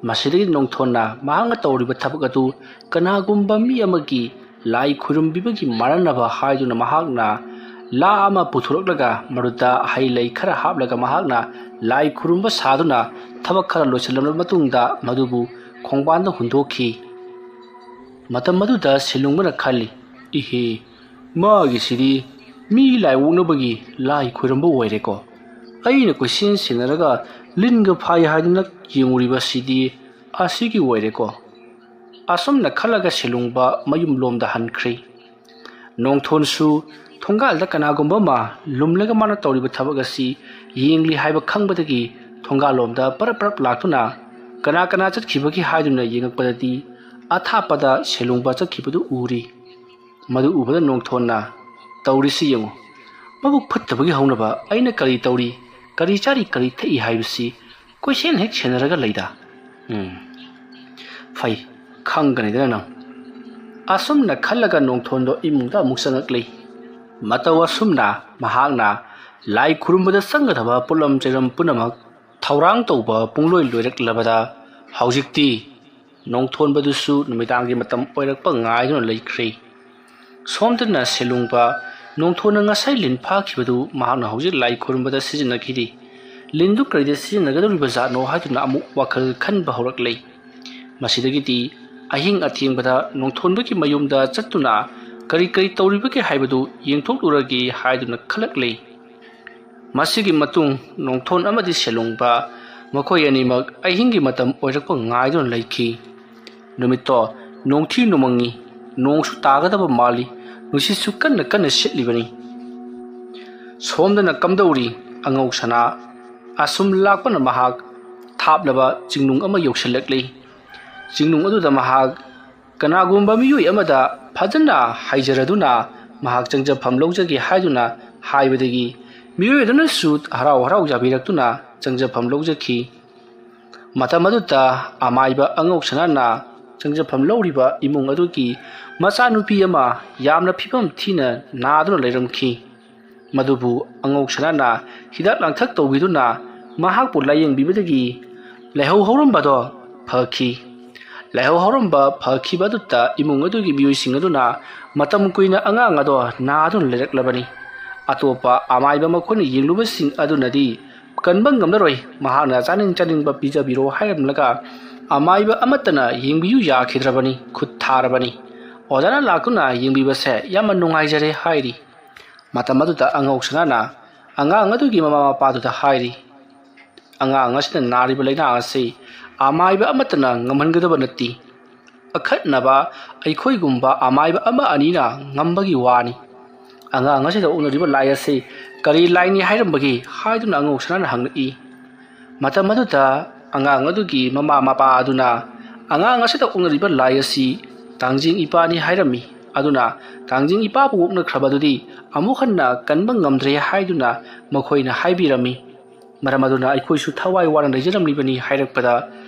ꯃꯁꯤꯗꯒꯤ ꯅꯣꯡꯊꯣꯟꯅ ꯃꯍꯥꯛꯅ ꯇꯧꯔꯤꯕ ꯊꯕꯛ ꯑꯗꯨ ꯀꯅꯥꯒꯨꯝꯕ ꯃꯤ ꯑꯃꯒꯤ ꯂꯥꯏ ꯈꯨꯔꯨꯝꯕꯤꯕꯒꯤ ꯃꯥꯟꯅꯅꯕ ꯍꯥꯏꯗꯨꯅ ꯃꯍꯥꯛꯅ ꯂꯥ ꯑꯃ ꯄꯨꯊꯣꯔꯛꯂꯒ ꯃꯗꯨꯗ ꯍꯩ ꯂꯩ ꯈꯔ ꯍꯥꯞꯂꯒ ꯃꯍꯥꯛꯅ ꯂꯥꯏ ꯈꯨꯔꯨꯝꯕ ꯁꯥꯗꯨꯅ ꯊꯕꯛ ꯈꯔ ꯂꯣꯏꯁꯤꯜꯂꯕ ꯃꯇꯨꯡꯗ ꯃꯗꯨꯕꯨ ꯈꯣꯡꯕꯥꯟꯗ ꯍꯨꯟꯗꯣꯛꯈꯤ ꯃꯇꯝ ꯑꯗꯨꯗ ꯁꯦꯂꯣꯡꯕꯅ ꯈꯜꯂꯤ ꯃꯥꯒꯤꯁꯤꯗꯤ ꯃꯤ ꯂꯥꯏꯑꯣꯛꯅꯕꯒꯤ ꯂꯥꯏ ꯈꯨꯔꯨꯝꯕ ꯑꯣꯏꯔꯦꯀꯣ ꯑꯩꯅ ꯀꯣꯏꯁꯦꯟ ꯁꯦꯟꯅꯔꯒ ꯂꯤꯟꯒ ꯐꯥꯏ ꯍꯥꯏꯗꯨꯅ ꯌꯦꯡꯉꯨꯔꯤꯕꯁꯤꯗꯤ ꯑꯁꯤꯒꯤ ꯑꯣꯏꯔꯦꯀꯣ ꯑꯁꯨꯝꯅ ꯈꯜꯂꯒ ꯁꯦꯂꯣꯡꯕ ꯃꯌꯨꯝꯂꯣꯝꯗ ꯍꯟꯈ꯭ꯔꯤ ꯅꯣꯡꯊꯣꯟꯁꯨ ꯊꯣꯡꯒꯥꯜꯗ ꯀꯅꯥꯒꯨꯝꯕ ꯑꯃ ꯂꯨꯝꯂꯒ ꯃꯥꯅ ꯇꯧꯔꯤꯕ ꯊꯕꯛ ꯑꯁꯤ ꯌꯦꯡꯂꯤ ꯍꯥꯏꯕ ꯈꯪꯕꯗꯒꯤ ꯊꯣꯡꯒꯥꯜꯂꯣꯝꯗ ꯄꯔꯞ ꯂꯥꯛꯇꯨꯅ ꯀꯅꯥ ꯆꯠꯈꯤꯕꯒꯦ ꯍꯥꯏꯗꯨꯅ ꯌꯦꯡꯉꯛꯄꯗꯗꯤ ꯑꯊꯥꯞꯄꯗ ꯁꯦꯂꯣꯡꯕ ꯆꯠꯈꯤꯕꯗꯨ ꯎꯔꯤ ꯃꯗꯨ ꯎꯕꯗ ꯅꯣꯡꯊꯣꯟꯅ ꯇꯧꯔꯤꯁꯤ ꯌꯦꯡꯉꯨ ꯃꯕꯨꯛ ꯐꯠꯇꯕꯒꯤ ꯍꯧꯅꯕ ꯑꯩꯅ ꯀꯔꯤ ꯇꯧꯔꯤ ꯀꯔꯤ ꯆꯥꯔꯤ ꯀꯔꯤ ꯊꯛꯏ ꯍꯥꯏꯕꯁꯤ ꯀꯣꯏꯁꯦꯟ ꯍꯦꯛ ꯁꯦꯟꯅꯔꯒ ꯂꯩꯗ ꯐꯩ ꯈꯪꯒꯅꯤꯗꯅ ꯅꯪ ꯑꯁꯨꯝꯅ ꯈꯜꯂꯒ ꯅꯣꯡꯊꯣꯟꯗꯣ ꯏꯃꯨꯡꯗ ꯑꯃꯨꯛ ꯆꯪꯉꯛꯂꯤ ꯃꯇꯧ ꯑꯁꯨꯝꯅ ꯃꯍꯥꯛꯅ ꯂꯥꯏ ꯈꯨꯔꯨꯝꯕꯗ ꯆꯪꯒꯗꯕ ꯄꯣꯠꯂꯝ ꯆꯩꯔꯝ ꯄꯨꯝꯅꯃꯛ ꯊꯧꯔꯥꯡ ꯇꯧꯕ ꯄꯨꯡꯂꯣꯏ ꯂꯣꯏꯔꯛꯂꯕꯗ ꯍꯧꯖꯤꯛꯇꯤ ꯅꯣꯡꯊꯣꯟꯕꯗꯨꯁꯨ ꯅꯨꯃꯤꯗꯥꯡꯒꯤ ꯃꯇꯝ ꯑꯣꯏꯔꯛꯄ ꯉꯥꯏꯗꯨꯅ ꯂꯩꯈ꯭ꯔꯦ ꯁꯣꯝꯗꯅ ꯁꯦꯂꯣꯡꯕ ꯅꯣꯡꯊꯣꯟꯅ ꯉꯁꯥꯏ ꯂꯤꯟ ꯐꯥꯈꯤꯕꯗꯨ ꯃꯍꯥꯛꯅ ꯍꯧꯖꯤꯛ ꯂꯥꯏ ꯈꯨꯔꯨꯝꯕꯗ ꯁꯤꯖꯤꯟꯅꯈꯤꯗꯤ ꯂꯤꯟꯗꯨ ꯀꯔꯤꯗ ꯁꯤꯖꯤꯟꯅꯒꯗꯧꯔꯤꯕ ꯖꯥꯠꯅꯣ ꯍꯥꯏꯗꯨꯅ ꯑꯃꯨꯛ ꯋꯥꯈꯜ ꯈꯟꯕ ꯍꯧꯔꯛꯂꯤ ꯃꯁꯤꯗꯒꯤꯗꯤ ꯑꯍꯤꯡ ꯑꯊꯦꯡꯕꯗ ꯅꯣꯡꯊꯣꯟꯕꯒꯤ ꯃꯌꯨꯝꯗ ꯆꯠꯇꯨꯅ ꯀꯔꯤ ꯇꯧꯔꯤꯕꯒꯦ ꯍꯥꯏꯕꯗꯨ ꯌꯦꯡꯊꯣꯛꯂꯨꯔꯒꯦ ꯍꯥꯏꯗꯨꯅ ꯈꯜꯂꯛꯂꯤ ꯃꯁꯤꯒꯤ ꯃꯇꯨꯡ ꯅꯣꯡꯊꯣꯟ ꯑꯃꯗꯤ ꯁꯦꯂꯣꯡꯕ ꯃꯈꯣꯏ ꯑꯅꯤꯃꯛ ꯑꯍꯤꯡꯒꯤ ꯃꯇꯝ ꯑꯣꯏꯔꯛꯄ ꯉꯥꯏꯗꯨꯅ ꯂꯩꯈꯤ ꯅꯨꯃꯤꯠꯇꯣ ꯅꯣꯡꯊꯤ ꯅꯣꯡꯃꯪꯉꯤ ꯅꯣꯡꯁꯨ ꯇꯥꯒꯗꯕ ꯃꯥꯜꯂꯤ ꯅꯨꯡꯁꯤꯠꯁꯨ ꯀꯟꯅ ꯁꯤꯠꯂꯤꯕꯅꯤ ꯁꯣꯝꯗꯅ ꯀꯝꯗꯧꯔꯤ ꯑꯉꯧ ꯁꯅꯥ ꯑꯁꯨꯝ ꯂꯥꯛꯄꯅ ꯃꯍꯥꯛ ꯊꯥꯞꯂꯕ ꯆꯤꯡꯅꯨꯡ ꯑꯃ ꯌꯧꯁꯤꯜꯂꯛꯂꯤ ꯆꯤꯡꯅꯨꯡ ꯑꯗꯨꯗ ꯃꯍꯥꯛ ꯀꯅꯥꯒꯨꯝꯕ ꯃꯤꯑꯣꯏ ꯑꯃꯗ ꯐꯖꯅ ꯍꯥꯏꯖꯔꯗꯨꯅ ꯃꯍꯥꯛ ꯆꯪꯖꯐꯝ ꯂꯧꯖꯒꯦ ꯍꯥꯏꯗꯨꯅ ꯍꯥꯏꯕꯗꯒꯤ ꯃꯤꯑꯣꯏ ꯑꯗꯨꯅꯁꯨ ꯍꯔꯥꯎ ꯌꯥꯕꯤꯔꯛꯇꯨꯅ ꯆꯪꯖꯐꯝ ꯂꯧꯖꯈꯤ ꯃꯇꯝ ꯑꯗꯨꯗ ꯑꯃꯥꯏꯕ ꯑꯉꯧ ꯁꯅꯥꯅ ꯆꯪꯖꯐꯝ ꯂꯧꯔꯤꯕ ꯏꯃꯨꯡ ꯑꯗꯨꯒꯤ ꯃꯆꯥꯅꯨꯄꯤ ꯑꯃ ꯌꯥꯝꯅ ꯐꯤꯕꯝ ꯊꯤꯅ ꯅꯥꯗꯨꯅ ꯂꯩꯔꯝꯈꯤ ꯃꯗꯨꯕꯨ ꯑꯉꯧ ꯁꯅꯥꯅ ꯍꯤꯗꯥꯛ ꯂꯥꯡꯊꯛ ꯇꯧꯕꯤꯗꯨꯅ ꯃꯍꯥꯛꯄꯨ ꯂꯥꯌꯦꯡꯕꯤꯕꯗꯒꯤ ꯂꯥꯏꯍꯧ ꯍꯧꯔꯝꯕꯗꯣ ꯐꯈꯤ ꯂꯥꯏꯍꯧ ꯍꯧꯔꯝꯕ ꯐꯈꯤꯕꯗꯨꯗ ꯏꯃꯨꯡ ꯑꯗꯨꯒꯤ ꯃꯤꯑꯣꯏꯁꯤꯡ ꯑꯗꯨꯅ ꯃꯇꯝ ꯀꯨꯏꯅ ꯑꯉꯥꯡ ꯑꯗꯣ ꯅꯥꯗꯨꯅ ꯂꯩꯔꯛꯂꯕꯅꯤ꯫ ꯑꯇꯣꯞꯄ ꯑꯃꯥꯏꯕ ꯃꯈꯣꯏꯅ ꯌꯦꯡꯂꯨꯕꯁꯤꯡ ꯑꯗꯨꯅꯗꯤ ꯀꯟꯕ ꯉꯝꯂꯔꯣꯏ, ꯃꯍꯥꯛꯅ ꯆꯥꯅꯤꯡꯕ ꯄꯤꯖꯕꯤꯔꯣ ꯍꯥꯏꯔꯝꯂꯒ ꯑꯃꯥꯏꯕ ꯑꯃꯠꯇꯅ ꯌꯦꯡꯕꯤꯌꯨ ꯌꯥꯈꯤꯗ꯭ꯔꯕꯅꯤ, ꯈꯨꯠ ꯊꯥꯔꯕꯅꯤ꯫ ꯑꯣꯖꯥꯅ ꯂꯥꯛꯇꯨꯅ ꯌꯦꯡꯕꯤꯕꯁꯦ ꯌꯥꯝꯅ ꯅꯨꯡꯉꯥꯏꯖꯔꯦ ꯍꯥꯏꯔꯤ꯫ ꯃꯇꯝ ꯑꯗꯨꯗ ꯑꯉꯧ ꯁꯅꯥꯅ ꯑꯉꯥꯡ ꯑꯗꯨꯒꯤ ꯃꯃꯥ ꯃꯄꯥꯗꯨꯗ ꯍꯥꯏꯔꯤ, ꯑꯉꯥꯡ ꯑꯁꯤꯅ ꯅꯥꯔꯤꯕ ꯂꯩꯅꯥ ꯑꯁꯤ ꯑꯃꯥꯏꯕ ꯑꯃꯠꯇꯅ ꯉꯝꯍꯟꯒꯗꯕ ꯅꯠꯇꯦ, ꯑꯈꯠꯅꯕ ꯑꯩꯈꯣꯏꯒꯨꯝꯕ ꯑꯃꯥꯏꯕ ꯑꯃ ꯑꯅꯤꯅ ꯉꯝꯕꯒꯤ ꯋꯥꯅꯤ꯫ ꯑꯉꯥꯡ ꯑꯁꯤꯗ ꯎꯅꯔꯤꯕ ꯂꯥꯏ ꯑꯁꯤ ꯀꯔꯤ ꯂꯥꯏꯅꯤ ꯍꯥꯏꯔꯝꯕꯒꯦ ꯍꯥꯏꯗꯨꯅ ꯑꯉꯧ ꯁꯅꯥꯅ ꯍꯪꯂꯛꯏ꯫ ꯃꯇꯝ ꯑꯗꯨꯗ ꯑꯉꯥꯡ ꯑꯗꯨꯒꯤ ꯃꯃꯥ ꯃꯄꯥ ꯑꯗꯨꯅ ꯑꯉꯥꯡ ꯑꯁꯤꯗ ꯎꯅꯔꯤꯕ ꯂꯥꯏ ꯑꯁꯤ ꯇꯥꯡꯖꯤꯡ ꯏꯄꯥꯅꯤ ꯍꯥꯏꯔꯝꯃꯤ꯫ ꯑꯗꯨꯅ ꯇꯥꯡꯖꯤꯡ ꯏꯄꯥꯕꯨ ꯑꯣꯛꯅꯈ꯭ꯔꯕꯗꯨꯗꯤ ꯑꯃꯨꯛ ꯍꯟꯅ ꯀꯟꯕ ꯉꯝꯗ꯭ꯔꯦ ꯍꯥꯏꯗꯨꯅ ꯃꯈꯣꯏꯅ ꯍꯥꯏꯕꯤꯔꯝꯃꯤ꯫ ꯃꯔꯝ ꯑꯗꯨꯅ ꯑꯩꯈꯣꯏꯁꯨ ꯊꯋꯥꯏ ꯋꯥꯅ ꯂꯩꯖꯔꯝꯂꯤꯕꯅꯤ ꯍꯥꯏꯔꯛꯄꯗ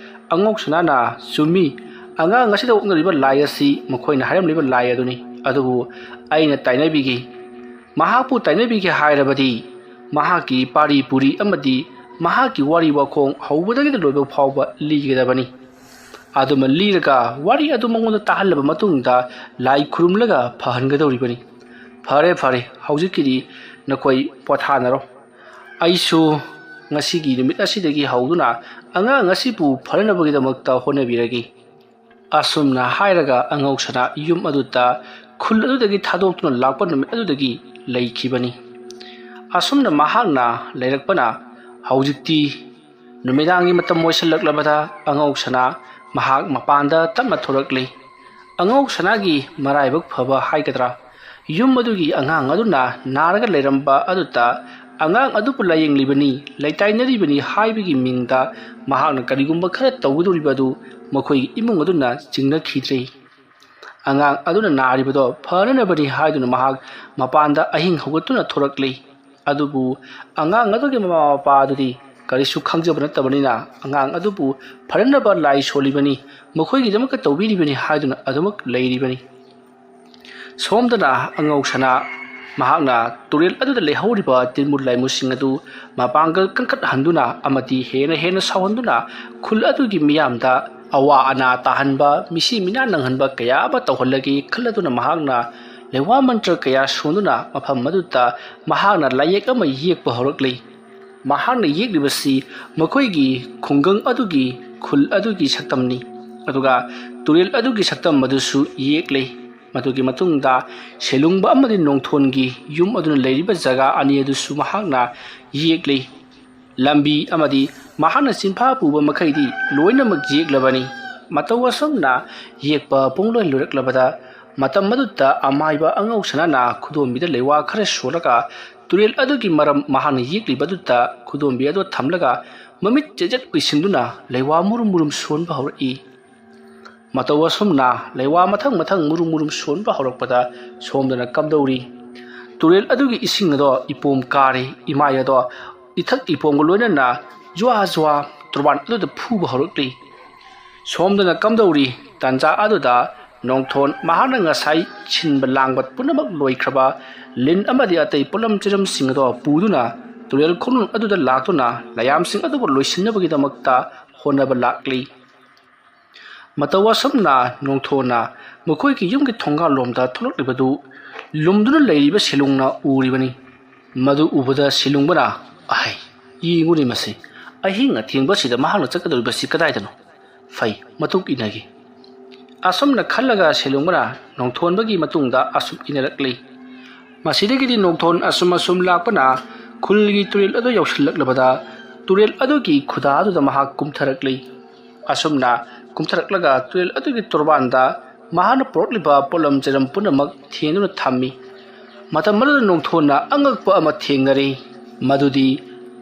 ꯑꯉꯧ ꯁꯅꯥꯅ ꯆꯨꯝꯃꯤ, ꯑꯉꯥꯡ ꯑꯁꯤꯗ ꯎꯛꯅꯔꯤꯕ ꯂꯥꯏ ꯑꯁꯤ ꯃꯈꯣꯏꯅ ꯍꯥꯏꯔꯝꯂꯤꯕ ꯂꯥꯏ ꯑꯗꯨꯅꯤ꯫ ꯑꯗꯨꯕꯨ ꯑꯩꯅ ꯇꯥꯏꯅꯕꯤꯒꯦ, ꯃꯍꯥꯛꯄꯨ ꯇꯥꯏꯅꯕꯤꯒꯦ ꯍꯥꯏꯔꯕꯗꯤ ꯃꯍꯥꯛꯀꯤ ꯄꯥꯔꯤ ꯄꯨꯔꯤ ꯑꯃꯗꯤ ꯃꯍꯥꯛꯀꯤ ꯋꯥꯔꯤ ꯋꯥꯈꯣꯡ ꯍꯧꯕꯗꯒꯤ ꯂꯣꯏꯕ ꯐꯥꯎꯕ ꯂꯤꯒꯗꯕꯅꯤ꯫ ꯑꯗꯨꯃ ꯂꯤꯔꯒ ꯋꯥꯔꯤ ꯑꯗꯨ ꯃꯉꯣꯟꯗ ꯇꯥꯍꯜꯂꯕ ꯃꯇꯨꯡꯗ ꯂꯥꯏ ꯈꯨꯔꯨꯝꯂꯒ ꯐꯍꯟꯒꯗꯧꯔꯤꯕꯅꯤ꯫ ꯐꯔꯦ ꯐꯔꯦ, ꯍꯧꯖꯤꯛꯀꯤꯗꯤ ꯅꯈꯣꯏ ꯄꯣꯊꯥꯅꯔꯣ, ꯑꯩꯁꯨ ꯉꯁꯤꯒꯤ ꯅꯨꯃꯤꯠ ꯑꯁꯤꯗꯒꯤ ꯍꯧꯗꯨꯅ ꯑꯉꯥꯡ ꯑꯁꯤꯕꯨ ꯐꯅꯅꯕꯒꯤꯗꯃꯛꯇ ꯍꯣꯠꯅꯕꯤꯔꯒꯦ꯫ ꯑꯁꯨꯝꯅ ꯍꯥꯏꯔꯒ ꯑꯉꯧ ꯁꯅꯥ ꯌꯨꯝ ꯑꯗꯨꯗ ꯈꯨꯜ ꯑꯗꯨꯗꯒꯤ ꯊꯥꯗꯣꯛꯇꯨꯅ ꯂꯥꯛꯄ ꯅꯨꯃꯤꯠ ꯑꯗꯨꯗꯒꯤ ꯂꯩꯈꯤꯕꯅꯤ꯫ ꯑꯁꯨꯝꯅ ꯃꯍꯥꯛꯅ ꯂꯩꯔꯛꯄꯅ ꯍꯧꯖꯤꯛꯇꯤ ꯅꯨꯃꯤꯗꯥꯡꯒꯤ ꯃꯇꯝ ꯑꯣꯏꯁꯜꯂꯛꯂꯕꯗ ꯑꯉꯧ ꯁꯅꯥ ꯃꯍꯥꯛ ꯃꯄꯥꯟꯗ ꯇꯞꯅ ꯊꯣꯔꯛꯂꯤ꯫ ꯑꯉꯧ ꯁꯅꯥꯒꯤ ꯃꯔꯥꯏꯕꯛ ꯐꯕ ꯍꯥꯏꯒꯗ꯭ꯔꯥ, ꯌꯨꯝ ꯑꯗꯨꯒꯤ ꯑꯉꯥꯡ ꯑꯗꯨꯅ ナꯔꯒ ꯂꯩꯔꯝꯕ ꯑꯗꯨꯗ ꯑꯉꯥꯡ ꯑꯗꯨꯕꯨ ꯂꯥꯌꯦꯡꯂꯤꯕꯅꯤ, ꯂꯩꯇꯥꯏꯅꯔꯤꯕꯅꯤ ꯍꯥꯏꯕꯒꯤ ꯃꯤꯡꯗ ꯃꯍꯥꯛꯅ ꯀꯔꯤꯒꯨꯝꯕ ꯈꯔ ꯇꯧꯒꯗꯧꯔꯤꯕ ꯑꯗꯨ ꯃꯈꯣꯏꯒꯤ ꯏꯃꯨꯡ ꯑꯗꯨꯅ ꯆꯤꯡꯅꯈꯤꯗ꯭ꯔꯦ꯫ ꯑꯉꯥꯡ ꯑꯗꯨꯅ ꯅꯥꯔꯤꯕꯗꯣ ꯐꯅꯅꯕꯅꯤ ꯍꯥꯏꯗꯨꯅ ꯃꯍꯥꯛ ꯃꯄꯥꯟꯗ ꯑꯍꯤꯡ ꯍꯧꯒꯠꯇꯨꯅ ꯊꯣꯔꯛꯂꯤ꯫ ꯑꯗꯨꯕꯨ ꯑꯉꯥꯡ ꯑꯗꯨꯒꯤ ꯃꯃꯥ ꯃꯄꯥ ꯑꯗꯨꯗꯤ ꯀꯔꯤꯁꯨ ꯈꯪꯖꯕ ꯅꯠꯇꯕꯅꯤꯅ ꯑꯉꯥꯡ ꯑꯗꯨꯕꯨ ꯐꯅꯅꯕ ꯂꯥꯏ ꯁꯣꯜꯂꯤꯕꯅꯤ, ꯃꯈꯣꯏꯒꯤꯗꯃꯛꯇ ꯇꯧꯕꯤꯔꯤꯕꯅꯤ ꯍꯥꯏꯗꯨꯅ ꯑꯗꯨꯃꯛ ꯂꯩꯔꯤꯕꯅꯤ꯫ ꯁꯣꯝꯗꯅ ꯑꯉꯧ ꯁꯅꯥ ꯃꯍꯥꯛꯅ ꯇꯨꯔꯦꯜ ꯑꯗꯨꯗ ꯂꯩꯍꯧꯔꯤꯕ ꯇꯤꯟꯃꯨꯠ ꯂꯥꯏꯃꯨꯠꯁꯤꯡ ꯑꯗꯨ ꯃꯄꯥꯡꯒꯜ ꯀꯟꯈꯠꯍꯟꯗꯨꯅ ꯑꯃꯗꯤ ꯍꯦꯟꯅ ꯁꯥꯎꯍꯟꯗꯨꯅ ꯈꯨꯜ ꯑꯗꯨꯒꯤ ꯃꯤꯌꯥꯝꯗ ꯑꯋꯥ ꯑꯅꯥ ꯇꯥꯍꯟꯕ, ꯃꯤꯁꯤ ꯃꯤꯅꯥ ꯅꯪꯍꯟꯕ ꯀꯌꯥ ꯑꯃ ꯇꯧꯍꯜꯂꯒꯦ ꯈꯜꯂꯗꯨꯅ ꯃꯍꯥꯛꯅ ꯂꯩꯋꯥ ꯃꯟꯇ꯭ꯔ ꯀꯌꯥ ꯁꯣꯟꯗꯨꯅ ꯃꯐꯝ ꯑꯗꯨꯗ ꯃꯍꯥꯛꯅ ꯂꯥꯏꯌꯦꯛ ꯑꯃ ꯌꯦꯛꯄ ꯍꯧꯔꯛꯂꯤ꯫ ꯃꯍꯥꯛꯅ ꯌꯦꯛꯂꯤꯕꯁꯤ ꯃꯈꯣꯏꯒꯤ ꯈꯨꯡꯒꯪ ꯑꯗꯨꯒꯤ ꯈꯨꯜ ꯑꯗꯨꯒꯤ ꯁꯛꯇꯝꯅꯤ, ꯑꯗꯨꯒ ꯇꯨꯔꯦꯜ ꯑꯗꯨꯒꯤ ꯁꯛꯇꯝ ꯑꯗꯨꯁꯨ ꯌꯦꯛꯂꯤ꯫ ꯃꯗꯨꯒꯤ ꯃꯇꯨꯡꯗ ꯁꯦꯂꯨꯡꯕ ꯑꯃꯗꯤ ꯅꯣꯡꯊꯣꯟꯒꯤ ꯌꯨꯝ ꯑꯗꯨꯅ ꯂꯩꯔꯤꯕ ꯖꯒꯥ ꯑꯅꯤ ꯑꯗꯨꯁꯨ ꯃꯍꯥꯛꯅ ꯌꯦꯛꯂꯤ꯫ ꯂꯝꯕꯤ ꯑꯃꯗꯤ ꯃꯍꯥꯛꯅ ꯆꯤꯟꯐꯥ ꯄꯨꯕ ꯃꯈꯩꯗꯤ ꯂꯣꯏꯅꯃꯛ ꯌꯦꯛꯂꯕꯅꯤ꯫ ꯃꯇꯧ ꯑꯁꯨꯝꯅ ꯌꯦꯛꯄ ꯄꯨꯡꯂꯣꯏ ꯂꯣꯏꯔꯛꯂꯕꯗ ꯃꯇꯝ ꯑꯗꯨꯗ ꯑꯃꯥꯏꯕ ꯑꯉꯧ ꯁꯅꯥꯅ ꯈꯨꯗꯣꯝꯕꯤꯗ ꯂꯩꯋꯥ ꯈꯔ ꯁꯣꯜꯂꯒ ꯇꯨꯔꯦꯜ ꯑꯗꯨꯒꯤ ꯃꯔꯝ ꯃꯍꯥꯛꯅ ꯌꯦꯛꯂꯤꯕꯗꯨꯗ ꯈꯨꯗꯣꯝꯕꯤ ꯑꯗꯨ ꯊꯝꯂꯒ ꯃꯃꯤꯠ ꯆꯦꯖꯠ ꯎꯏꯁꯤꯟꯗꯨꯅ ꯂꯩꯋꯥ ꯃꯨꯔꯨꯝ ꯃꯨꯔꯨꯝ ꯁꯣꯟꯕ ꯍꯧꯔꯛꯏ꯫ ꯃꯇꯧ ꯑꯁꯨꯝꯅ ꯂꯩꯋꯥ ꯃꯊꯪ ꯃꯊꯪ ꯃꯨꯔꯨꯝ ꯃꯨꯔꯨꯝ ꯁꯣꯟꯕ ꯍꯧꯔꯛꯄꯗ ꯁꯣꯝꯗꯅ ꯀꯝꯗꯧꯔꯤ, ꯇꯨꯔꯦꯜ ꯑꯗꯨꯒꯤ ꯏꯁꯤꯡ ꯑꯗꯣ ꯏꯄꯣꯝ ꯀꯥꯔꯦ꯫ ꯏꯃꯥꯏ ꯑꯗꯣ ꯏꯊꯛ ꯏꯄꯣꯝꯒ ꯂꯣꯏꯅꯅ ꯖ꯭ꯋꯥ ꯖ꯭ꯋꯥ ꯇꯣꯔꯕꯥꯟ ꯑꯗꯨꯗ ꯐꯨꯕ ꯍꯧꯔꯛꯂꯤ꯫ ꯁꯣꯝꯗꯅ ꯀꯝꯗꯧꯔꯤ, ꯇꯥꯟꯖꯥ ꯑꯗꯨꯗ ꯅꯣꯡꯊꯣꯟ ꯃꯍꯥꯛꯅ ꯉꯁꯥꯏ ꯁꯤꯟꯕ ꯂꯥꯡꯕ ꯄꯨꯝꯅꯃꯛ ꯂꯣꯏꯈ꯭ꯔꯕ ꯂꯤꯟ ꯑꯃꯗꯤ ꯑꯇꯩ ꯄꯣꯠꯂꯝ ꯆꯩꯔꯝꯁꯤꯡ ꯑꯗꯣ ꯄꯨꯗꯨꯅ ꯇꯨꯔꯦꯜ ꯈꯣꯡꯅꯨꯡ ꯑꯗꯨꯗ ꯂꯥꯛꯇꯨꯅ ꯂꯌꯥꯝꯁꯤꯡ ꯑꯗꯨꯕꯨ ꯂꯣꯏꯁꯤꯟꯅꯕꯒꯤꯗꯃꯛꯇ ꯍꯣꯠꯅꯕ ꯂꯥꯛꯂꯤ꯫ ꯃꯇꯧ ꯑꯁꯨꯝꯅ ꯅꯣꯡꯊꯣꯟꯅ ꯃꯈꯣꯏꯒꯤ ꯌꯨꯝꯒꯤ ꯊꯣꯡꯒꯥꯜꯂꯣꯝꯗ ꯊꯣꯛꯂꯛꯂꯤꯕꯗꯨ ꯂꯨꯝꯗꯨꯅ ꯂꯩꯔꯤꯕ ꯁꯦꯂꯨꯡꯅ ꯎꯔꯤꯕꯅꯤ꯫ ꯃꯗꯨ ꯎꯕꯗ ꯁꯦꯂꯨꯡꯕꯅ ꯑꯍꯩ, ꯌꯦꯡꯉꯨꯅꯤ ꯃꯁꯤ, ꯑꯍꯤꯡ ꯑꯊꯦꯡꯕꯁꯤꯗ ꯃꯍꯥꯛꯅ ꯆꯠꯀꯗꯧꯔꯤꯕꯁꯤ ꯀꯗꯥꯏꯗꯅꯣ, ꯐꯩ ꯃꯇꯨꯡ ꯏꯟꯅꯒꯦ꯫ ꯑꯁꯨꯝꯅ ꯈꯜꯂꯒ ꯁꯦꯂꯨꯡꯕꯅ ꯅꯣꯡꯊꯣꯟꯕꯒꯤ ꯃꯇꯨꯡꯗ ꯑꯁꯨꯝ ꯏꯟꯅꯔꯛꯂꯤ꯫ ꯃꯁꯤꯗꯒꯤꯗꯤ ꯅꯣꯡꯊꯣꯟ ꯑꯁꯨꯝ ꯂꯥꯛꯄꯅ ꯈꯨꯜꯒꯤ ꯇꯨꯔꯦꯜ ꯑꯗꯨ ꯌꯧꯁꯤꯜꯂꯛꯂꯕꯗ ꯇꯨꯔꯦꯜ ꯑꯗꯨꯒꯤ ꯈꯨꯗꯥ ꯑꯗꯨꯗ ꯃꯍꯥꯛ ꯀꯨꯝꯊꯔꯛꯂꯤ꯫ ꯑꯁꯨꯝꯅ ꯀꯨꯝꯊꯔꯛꯂꯒ ꯇꯨꯔꯦꯜ ꯑꯗꯨꯒꯤ ꯇꯣꯔꯕꯥꯟꯗ ꯃꯍꯥꯛꯅ ꯄꯨꯔꯛꯂꯤꯕ ꯄꯣꯠꯂꯝ ꯆꯩꯔꯝ ꯄꯨꯝꯅꯃꯛ ꯊꯦꯡꯗꯨꯅ ꯊꯝꯃꯤ꯫ ꯃꯇꯝ ꯑꯗꯨꯗ ꯅꯣꯡꯊꯣꯟꯅ ꯑꯉꯛꯄ ꯑꯃ ꯊꯦꯡꯅꯔꯤ, ꯃꯗꯨꯗꯤ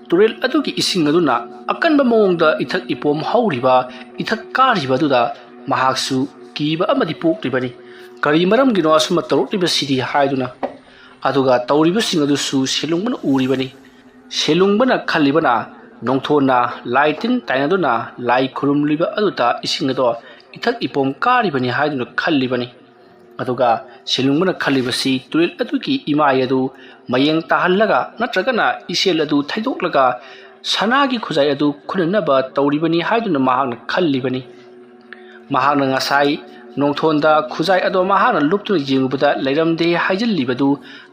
ꯇꯨꯔꯦꯜ ꯑꯗꯨꯒꯤ ꯏꯁꯤꯡ ꯑꯗꯨꯅ ꯑꯀꯟꯕ ꯃꯑꯣꯡꯗ ꯏꯊꯛ ꯏꯄꯣꯝ ꯍꯧꯔꯤꯕ, ꯏꯊꯛ ꯀꯥꯔꯤꯕ ꯑꯗꯨꯗ ꯃꯍꯥꯛꯁꯨ ꯀꯤꯕ ꯑꯃꯗꯤ ꯄꯣꯛꯂꯤꯕꯅꯤ꯫ ꯀꯔꯤ ꯃꯔꯝꯒꯤꯅꯣ ꯑꯁꯨꯝꯅ ꯇꯧꯔꯛꯂꯤꯕꯁꯤꯗꯤ ꯍꯥꯏꯗꯨꯅ, ꯑꯗꯨꯒ ꯇꯧꯔꯤꯕꯁꯤꯡ ꯑꯗꯨꯁꯨ ꯁꯦꯂꯨꯡꯕꯅ ꯎꯔꯤꯕꯅꯤ꯫ ꯁꯦꯂꯨꯡꯕꯅ ꯈꯜꯂꯤꯕꯅ ꯅꯣꯡꯊꯣꯟꯅ ꯂꯥꯏ ꯇꯤꯟ ꯇꯥꯏꯅꯗꯨꯅ ꯂꯥꯏ ꯈꯨꯔꯨꯝꯂꯤꯕ ꯑꯗꯨꯗ ꯏꯁꯤꯡ ꯑꯗꯣ ꯏꯊꯛ ꯏꯄꯣꯝ ꯀꯥꯔꯤꯕꯅꯤ ꯍꯥꯏꯗꯨꯅ ꯈꯜꯂꯤꯕꯅꯤ꯫ ꯑꯗꯨꯒ ꯁꯦꯂꯨꯡꯕꯅ ꯈꯜꯂꯤꯕꯁꯤ ꯇꯨꯔꯦꯜ ꯑꯗꯨꯒꯤ ꯏꯃꯥꯏ ꯑꯗꯨ ꯃꯌꯦꯡ ꯇꯥꯍꯜꯂꯒ ꯅꯠꯇ꯭ꯔꯒꯅ ꯏꯁꯦꯜ ꯑꯗꯨ ꯊꯩꯗꯣꯛꯂꯒ ꯁꯅꯥꯒꯤ ꯈꯨꯖꯥꯏ ꯑꯗꯨ ꯈꯨꯟꯅꯅꯕ ꯇꯧꯔꯤꯕꯅꯤ ꯍꯥꯏꯗꯨꯅ ꯃꯍꯥꯛꯅ ꯈꯜꯂꯤꯕꯅꯤ꯫ ꯃꯍꯥꯛꯅ ꯉꯁꯥꯏ ꯅꯣꯡꯊꯣꯟꯗ ꯈꯨꯖꯥꯏ ꯑꯗꯣ ꯃꯍꯥꯛꯅ ꯂꯨꯞꯇꯨꯅ ꯌꯦꯡꯉꯨꯕꯗ ꯂꯩꯔꯝꯗꯦ ꯍꯥꯏꯖꯤꯜꯂꯤꯕꯗꯨ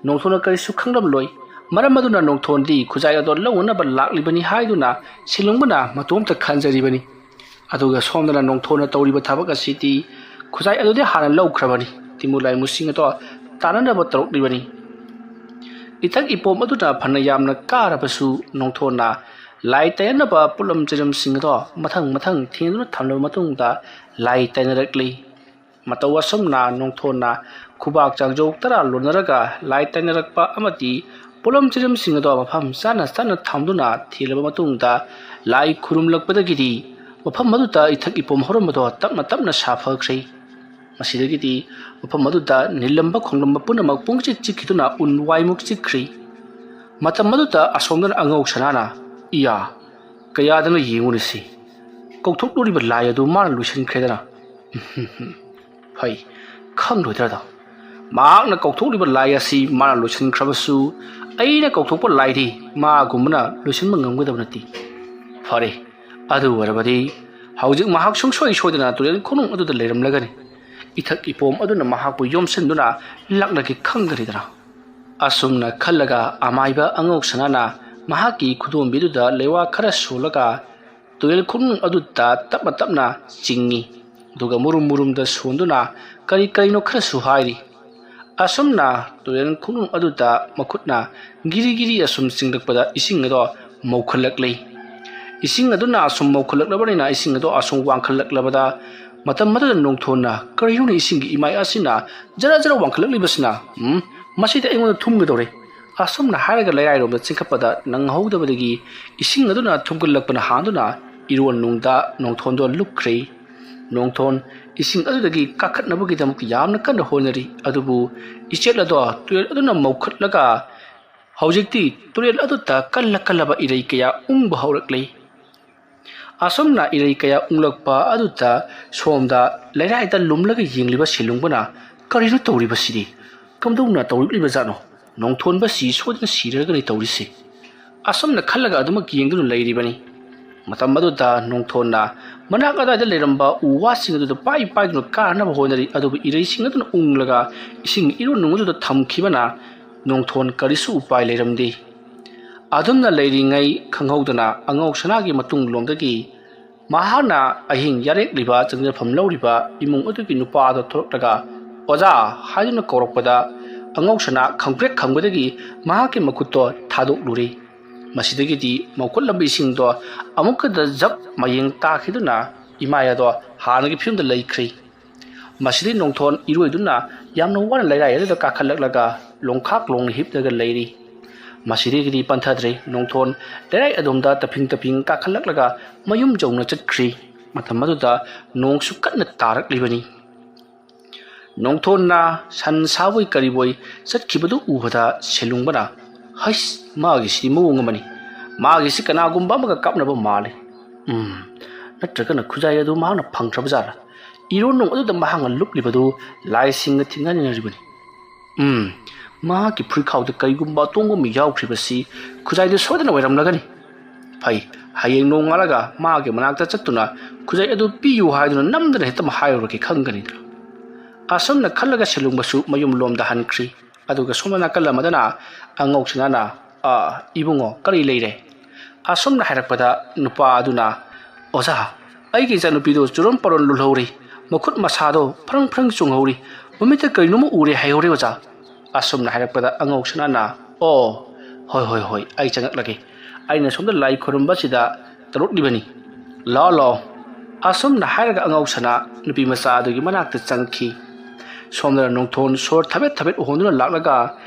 ꯅꯣꯡꯊꯣꯟꯅ ꯀꯔꯤꯁꯨ ꯈꯪꯂꯝꯂꯣꯏ ꯃꯔꯝ ꯑꯗꯨꯅ ꯅꯣꯡꯊꯣꯟꯗꯤ ꯈꯨꯖꯥꯏ ꯑꯗꯣ ꯂꯧꯅꯅꯕ ꯂꯥꯛꯂꯤꯕꯅꯤ ꯍꯥꯏꯗꯨꯅ ꯁꯤꯂꯨꯡꯕꯅ ꯃꯇꯣꯝꯇ ꯈꯟꯖꯔꯤꯕꯅꯤ ꯑꯗꯨꯒ ꯁꯣꯝꯗꯅ ꯅꯣꯡꯊꯣꯟꯅ ꯇꯧꯔꯤꯕ ꯊꯕꯛ ꯑꯁꯤꯗꯤ ꯈꯨꯖꯥꯏ ꯑꯗꯨꯗꯤ ꯍꯥꯟꯅ ꯂꯧꯈ꯭ꯔꯕꯅꯤ ꯇꯤꯃꯨ ꯂꯥꯏꯃꯨꯁꯤꯡ ꯑꯗꯣ ꯇꯥꯟꯅꯅꯕ ꯇꯧꯔꯛꯂꯤꯕꯅꯤ ꯏꯊꯛ ꯏꯄꯣꯝ ꯑꯗꯨꯅ ꯐꯅ ꯌꯥꯝꯅ ꯀꯥꯔꯕꯁꯨ ꯅꯣꯡꯊꯣꯟꯅ ꯂꯥꯏ ꯇꯩꯅꯅꯕ ꯄꯨꯠꯂꯝ ꯆꯩꯔꯝꯁꯤꯡ ꯑꯗꯣ ꯃꯊꯪ ꯊꯦꯡꯗꯨꯅ ꯊꯝꯂꯕ ꯃꯇꯨꯡꯗ ꯂꯥꯏ ꯇꯩꯅꯔꯛꯂꯤ ꯃꯇꯧ ꯑꯁꯨꯝꯅ ꯅꯣꯡꯊꯣꯟꯅ ꯈꯨꯕꯥꯛ ꯆꯥꯡꯖꯧ ꯇꯔꯥ ꯂꯣꯟꯅꯔꯒ ꯂꯥꯏ ꯇꯩꯅꯔꯛꯄ ꯑꯃꯗꯤ ꯄꯨꯠꯂꯝ ꯆꯩꯔꯝꯁꯤꯡ ꯑꯗꯣ ꯃꯐꯝ ꯆꯥꯅ ꯊꯝꯗꯨꯅ ꯊꯦꯜꯂꯕ ꯃꯇꯨꯡꯗ ꯂꯥꯏ ꯈꯨꯔꯨꯝꯂꯛꯄꯗꯒꯤꯗꯤ ꯃꯐꯝ ꯑꯗꯨꯗ ꯏꯊꯛ ꯏꯄꯣꯝ ꯍꯧꯔꯝꯕꯗꯣ ꯇꯞꯅ ꯁꯥꯐꯈ꯭ꯔꯦ ꯃꯁꯤꯗꯒꯤꯗꯤ ꯃꯐꯝ ꯑꯗꯨꯗ ꯅꯤꯜꯂꯝꯕ ꯈꯣꯡꯂꯝꯕ ꯄꯨꯝꯅꯃꯛ ꯄꯨꯡꯆꯤꯛ ꯆꯤꯛꯈꯤꯗꯨꯅ ꯎꯟ ꯋꯥꯏꯃꯨꯛ ꯆꯤꯛꯈ꯭ꯔꯤ ꯃꯇꯝ ꯑꯗꯨꯗ ꯑꯁꯣꯝꯗꯅ ꯑꯉꯧ ꯁꯅꯥꯅ ꯏꯌꯥ ꯀꯌꯥꯗꯅ ꯌꯦꯡꯉꯨꯔꯤꯁꯤ ꯀꯧꯊꯣꯛꯂꯨꯔꯤꯕ ꯂꯥꯏ ꯑꯗꯨ ꯃꯥꯅ ꯂꯣꯏꯁꯤꯟꯈ꯭ꯔꯦꯗꯅ ꯐꯩ ꯈꯪꯂꯣꯏꯗ꯭ꯔꯗ ꯃꯍꯥꯛꯅ ꯀꯧꯊꯣꯛꯂꯤꯕ ꯂꯥꯏ ꯑꯁꯤ ꯃꯥꯅ ꯂꯣꯏꯁꯤꯟꯈ꯭ꯔꯕꯁꯨ ꯑꯩꯅ ꯀꯧꯊꯣꯛꯄ ꯂꯥꯏꯗꯤ ꯃꯥꯒꯨꯝꯕꯅ ꯂꯣꯏꯁꯤꯟꯕ ꯉꯝꯒꯗꯕ ꯅꯠꯇꯦ ꯐꯔꯦ ꯑꯗꯨ ꯑꯣꯏꯔꯕꯗꯤ ꯍꯧꯖꯤꯛ ꯃꯍꯥꯛ ꯁꯨꯡꯁꯣꯏ ꯁꯣꯏꯗꯅ ꯇꯨꯔꯦꯜ ꯈꯣꯡꯅꯨꯡ ꯑꯗꯨꯗ ꯂꯩꯔꯝꯂꯒꯅꯤ ꯏꯊꯛ ꯏꯄꯣꯝ ꯑꯗꯨꯅ ꯃꯍꯥꯛꯄꯨ ꯌꯣꯝꯁꯤꯟꯗꯨꯅ ꯂꯥꯛꯂꯒꯦ ꯈꯪꯒꯅꯤꯗꯅ ꯑꯁꯨꯝꯅ ꯈꯜꯂꯒ ꯑꯃꯥꯏꯕ ꯑꯉꯧ ꯁꯅꯥꯅ ꯃꯍꯥꯛꯀꯤ ꯈꯨꯗꯣꯝꯕꯤꯗꯨꯗ ꯂꯩꯋꯥ ꯈꯔ ꯁꯣꯜꯂꯒ ꯇꯨꯔꯦꯜ ꯈꯣꯡꯅꯨꯡ ꯑꯗꯨꯗ ꯇꯞꯅ ꯆꯤꯡꯉꯤ ꯑꯗꯨꯒ ꯃꯨꯔꯨꯝꯗ ꯁꯣꯟꯗꯨꯅ ꯀꯔꯤꯅꯣ ꯈꯔꯁꯨ ꯍꯥꯏꯔꯤ ꯑꯁꯨꯝꯅ ꯇꯨꯔꯦꯜ ꯈꯣꯡꯅꯨꯡ ꯑꯗꯨꯗ ꯃꯈꯨꯠꯅ ꯒꯤꯔꯤ ꯑꯁꯨꯝ ꯆꯤꯡꯂꯛꯄꯗ ꯏꯁꯤꯡ ꯑꯗꯣ ꯃꯧꯈꯠꯂꯛꯂꯤ ꯏꯁꯤꯡ ꯑꯗꯨꯅ ꯑꯁꯨꯝ ꯃꯧꯈꯠꯂꯛꯂꯕꯅꯤꯅ ꯏꯁꯤꯡ ꯑꯗꯣ ꯑꯁꯨꯝ ꯋꯥꯡꯈꯠꯂꯛꯂꯕꯗ ꯃꯇꯝ ꯑꯗꯨꯗ ꯅꯣꯡꯊꯣꯟꯅ ꯀꯔꯤꯅꯣ ꯏꯁꯤꯡꯒꯤ ꯏꯃꯥꯏ ꯑꯁꯤꯅ ꯖꯔ ꯋꯥꯡꯈꯠꯂꯛꯂꯤꯕꯁꯤꯅ ꯃꯁꯤꯗꯤ ꯑꯩꯉꯣꯟꯗ ꯊꯨꯝꯒꯗꯧꯔꯦ ꯑꯁꯨꯝꯅ ꯍꯥꯏꯔꯒ ꯂꯩꯔꯥꯏꯔꯣꯝꯗ ꯆꯤꯡꯈꯠꯄꯗ ꯅꯪꯍꯧꯗꯕꯗꯒꯤ ꯏꯁꯤꯡ ꯑꯗꯨꯅ ꯊꯨꯝꯒꯠꯂꯛꯄꯅ ꯍꯥꯟꯗꯨꯅ ꯏꯔꯣꯟꯅꯨꯡꯗ ꯅꯣꯡꯊꯣꯟꯗꯣ ꯂꯨꯞꯈ꯭ꯔꯦ ꯅꯣꯡꯊꯣꯟ ꯏꯁꯤꯡ ꯑꯗꯨꯗꯒꯤ ꯀꯥꯈꯠꯅꯕꯒꯤꯗꯃꯛ ꯌꯥꯝꯅ ꯀꯟꯅ ꯍꯣꯠꯅꯔꯤ ꯑꯗꯨꯕꯨ ꯏꯆꯦꯜ ꯑꯗꯣ ꯇꯨꯔꯦꯜ ꯑꯗꯨꯅ ꯃꯧꯈꯠꯂꯒ ꯍꯧꯖꯤꯛꯇꯤ ꯇꯨꯔꯦꯜ ꯑꯗꯨꯗ ꯀꯜꯂꯕ ꯏꯔꯩ kaya ꯎꯪꯕ ꯍꯧꯔꯛꯂꯤ ꯑꯁꯨꯝꯅ ꯏꯔꯩ kaya ꯎꯪꯂꯛꯄ ꯑꯗꯨꯗ ꯁꯣꯝꯗ ꯂꯩꯔꯥꯏꯗ ꯂꯨꯝꯂꯒ ꯌꯦꯡꯂꯤꯕ ꯁꯤꯂꯨꯡꯕꯅ ꯀꯔꯤꯅꯣ ꯇꯧꯔꯤꯕꯁꯤꯗꯤ ꯀꯝꯗꯧꯅ ꯇꯧꯔꯤꯕꯖꯥꯠꯅꯣ ꯅꯣꯡꯊꯣꯟꯕꯁꯤ ꯁꯣꯏꯗꯅ ꯁꯤꯔꯒꯅꯤ ꯇꯧꯔꯤꯁꯤ ꯑꯁꯨꯝꯅ ꯈꯜꯂꯒ ꯑꯗꯨꯃꯛ ꯌꯦꯡꯗꯨꯅ ꯂꯩꯔꯤꯕꯅꯤ ꯃꯇꯝ ꯑꯗꯨꯗ ꯅꯣꯡꯊꯣꯟꯅ ꯃꯅꯥꯛ ꯑꯗꯥꯏꯗ ꯂꯩꯔꯝꯕ ꯎ ꯋꯥꯁꯤꯡ ꯑꯗꯨꯗ ꯄꯥꯏꯗꯨꯅ ꯀꯥꯅꯕ ꯍꯣꯠꯅꯔꯤ ꯑꯗꯨꯕꯨ ꯏꯔꯩꯁꯤꯡ ꯑꯗꯨꯅ ꯎꯪꯂꯒ ꯏꯁꯤꯡ ꯏꯔꯣꯟꯅꯨꯡ ꯑꯗꯨꯗ ꯊꯝꯈꯤꯕꯅ ꯅꯣꯡꯊꯣꯟ ꯀꯔꯤꯁꯨ ꯎꯄꯥꯏ ꯂꯩꯔꯝꯗꯦ ꯑꯗꯨꯝꯅ ꯂꯩꯔꯤꯉꯩ ꯈꯪꯍꯧꯗꯅ ꯑꯉꯧ ꯁꯅꯥꯒꯤ ꯃꯇꯨꯡ ꯂꯣꯝꯗꯒꯤ ꯃꯍꯥꯛꯅ ꯑꯍꯤꯡ ꯌꯥꯔꯦꯛꯂꯤꯕ ꯆꯪꯖꯐꯝ ꯂꯧꯔꯤꯕ ꯏꯃꯨꯡ ꯑꯗꯨꯒꯤ ꯅꯨꯄꯥ ꯑꯗꯨ ꯊꯣꯔꯛꯂꯒ ꯑꯣꯖꯥ ꯍꯥꯏꯗꯨꯅ ꯀꯧꯔꯛꯄꯗ ꯑꯉꯧ ꯁꯅꯥ ꯈꯪꯄ꯭ꯔꯦꯛ ꯈꯪꯕꯗꯒꯤ ꯃꯍꯥꯛꯀꯤ ꯃꯈꯨꯠꯇꯣ ꯊꯥꯗꯣꯛꯂꯨꯔꯤ ꯃꯁꯤꯗꯒꯤꯗꯤ ꯃꯧꯈꯠꯂꯝꯕ ꯏꯁꯤꯡꯗꯣ ꯑꯃꯨꯛꯀꯗ ꯖꯞ ꯃꯌꯦꯡ ꯇꯥꯈꯤꯗꯨꯅ ꯏꯃꯥꯏ ꯑꯗꯣ ꯍꯥꯟꯅꯒꯤ ꯐꯤꯕꯝꯗ ꯂꯩꯈ꯭ꯔꯤ ꯃꯁꯤꯗꯩ ꯅꯣꯡꯊꯣꯟ ꯏꯔꯣꯏꯗꯨꯅ ꯌꯥꯝꯅ ꯋꯥꯅ ꯂꯩꯔꯥꯏ ꯑꯗꯨꯗ ꯀꯥꯈꯠꯂꯛꯂꯒ ꯂꯣꯡꯈꯥꯛꯂꯣꯡꯅ ꯍꯤꯞꯂꯒ ꯂꯩꯔꯤ ꯃꯁꯤꯗꯒꯤꯗꯤ ꯄꯟꯊꯗ꯭ꯔꯦ ꯅꯣꯡꯊꯣꯟ ꯂꯩꯔꯥꯏ ꯑꯗꯣꯝꯗ ꯇꯞꯐꯤꯡ ꯀꯥꯈꯠꯂꯛꯂꯒ ꯃꯌꯨꯝ ꯌꯧꯅ ꯆꯠꯈ꯭ꯔꯤ ꯃꯇꯝ ꯑꯗꯨꯗ ꯅꯣꯡꯁꯨ ꯀꯟꯅ ꯇꯥꯔꯛꯂꯤꯕꯅꯤ ꯅꯣꯡꯊꯣꯟꯅ ꯁꯟ ꯁꯥꯕꯣꯏ ꯀꯔꯤꯕꯣꯏ ꯆꯠꯈꯤꯕꯗꯨ ꯎꯕꯗ ꯁꯤꯂꯨꯡꯕꯅ ꯍꯩꯁ ꯃꯥꯒꯤꯁꯤꯗꯤ ꯃꯑꯣꯡ ꯑꯃꯅꯤ ꯃꯥꯒꯤꯁꯤ ꯀꯅꯥꯒꯨꯝꯕ ꯑꯃꯒ ꯀꯥꯞꯅꯕ ꯃꯥꯜꯂꯤ ꯅꯠꯇ꯭ꯔꯒꯅ ꯈꯨꯖꯥꯏ ꯑꯗꯨ ꯃꯍꯥꯛꯅ ꯐꯪꯈ꯭ꯔꯕꯖꯥꯠꯂꯥ ꯏꯔꯣꯟꯅꯨꯡ ꯑꯗꯨꯗ ꯃꯍꯥꯛꯅ ꯂꯨꯞꯂꯤꯕꯗꯨ ꯂꯥꯏꯁꯤꯡꯒ ꯊꯤꯡꯅꯔꯤꯕꯅꯤ ꯃꯍꯥꯛꯀꯤ ꯐꯨꯔꯤꯈꯥꯎꯗ ꯀꯔꯤꯒꯨꯝꯕ ꯑꯇꯣꯡꯕ ꯑꯃ ꯌꯥꯎꯈ꯭ꯔꯤꯕꯁꯤ ꯈꯨꯖꯥꯏꯗꯨ ꯁꯣꯏꯗꯅ ꯑꯣꯏꯔꯝꯂꯒꯅꯤ ꯐꯩ ꯍꯌꯦꯡ ꯅꯣꯡꯉꯥꯜꯂꯒ ꯃꯥꯒꯤ ꯃꯅꯥꯛꯇ ꯆꯠꯇꯨꯅ ꯈꯨꯖꯥꯏ ꯑꯗꯨ ꯄꯤꯌꯨ ꯍꯥꯏꯗꯨꯅ ꯅꯝꯗꯅ ꯍꯦꯛꯇ ꯍꯥꯏꯔꯨꯔꯒꯦ ꯈꯪꯒꯅꯤꯗ ꯑꯁꯨꯝꯅ ꯈꯜꯂꯒ ꯁꯤꯂꯨꯡꯕꯁꯨ ꯃꯌꯨꯝ ꯂꯣꯝꯗ ꯍꯟꯈ꯭ꯔꯤ ꯑꯗꯨꯒ ꯁꯣꯝꯗ ꯅꯥꯀꯜ ꯑꯃꯗꯅ ꯑꯉꯧ ꯁꯅꯥꯅ ꯏꯕꯨꯡꯉꯣ ꯀꯔꯤ ꯂꯩꯔꯦ ꯑꯁꯨꯝꯅ ꯍꯥꯏꯔꯛꯄꯗ ꯅꯨꯄꯥ ꯑꯗꯨꯅ ꯑꯣꯖꯥ ꯑꯩꯒꯤ ꯏꯆꯥꯅꯨꯄꯤꯗꯨ ꯆꯨꯔꯣꯟ ꯄꯔꯣꯟ ꯂꯨꯜꯍꯧꯔꯤ ꯃꯈꯨꯠ ꯃꯁꯥꯗꯣ ꯐ꯭ꯔꯪ ꯆꯨꯡꯍꯧꯔꯤ ꯃꯃꯤꯠꯇ ꯀꯔꯤꯅꯣꯃ ꯎꯔꯦ ꯍꯥꯏꯍꯧꯔꯦ ꯑꯣꯖꯥ ꯑꯁꯨꯝꯅ ꯍꯥꯏꯔꯛꯄꯗ ꯑꯉꯧ ꯁꯅꯥꯅ ꯍꯣꯏ ꯑꯩ ꯆꯪꯉꯛꯂꯒꯦ ꯑꯩꯅ ꯁꯣꯝꯗ ꯂꯥꯏ ꯈꯨꯔꯨꯝꯕꯁꯤꯗ ꯇꯧꯔꯛꯂꯤꯕꯅꯤ ꯂꯥꯛꯑꯣ ꯑꯁꯨꯝꯅ ꯍꯥꯏꯔꯒ ꯑꯉꯧ ꯁꯅꯥ ꯅꯨꯄꯤ ꯃꯆꯥ ꯑꯗꯨꯒꯤ ꯃꯅꯥꯛꯇ ꯆꯪꯈꯤ ꯁꯣꯝꯗꯅ ꯅꯣꯡꯊꯣꯟ ꯁꯣꯔ ꯊꯕꯦꯠ ꯍꯣꯟꯗꯨꯅ ꯂꯥꯛꯂꯒ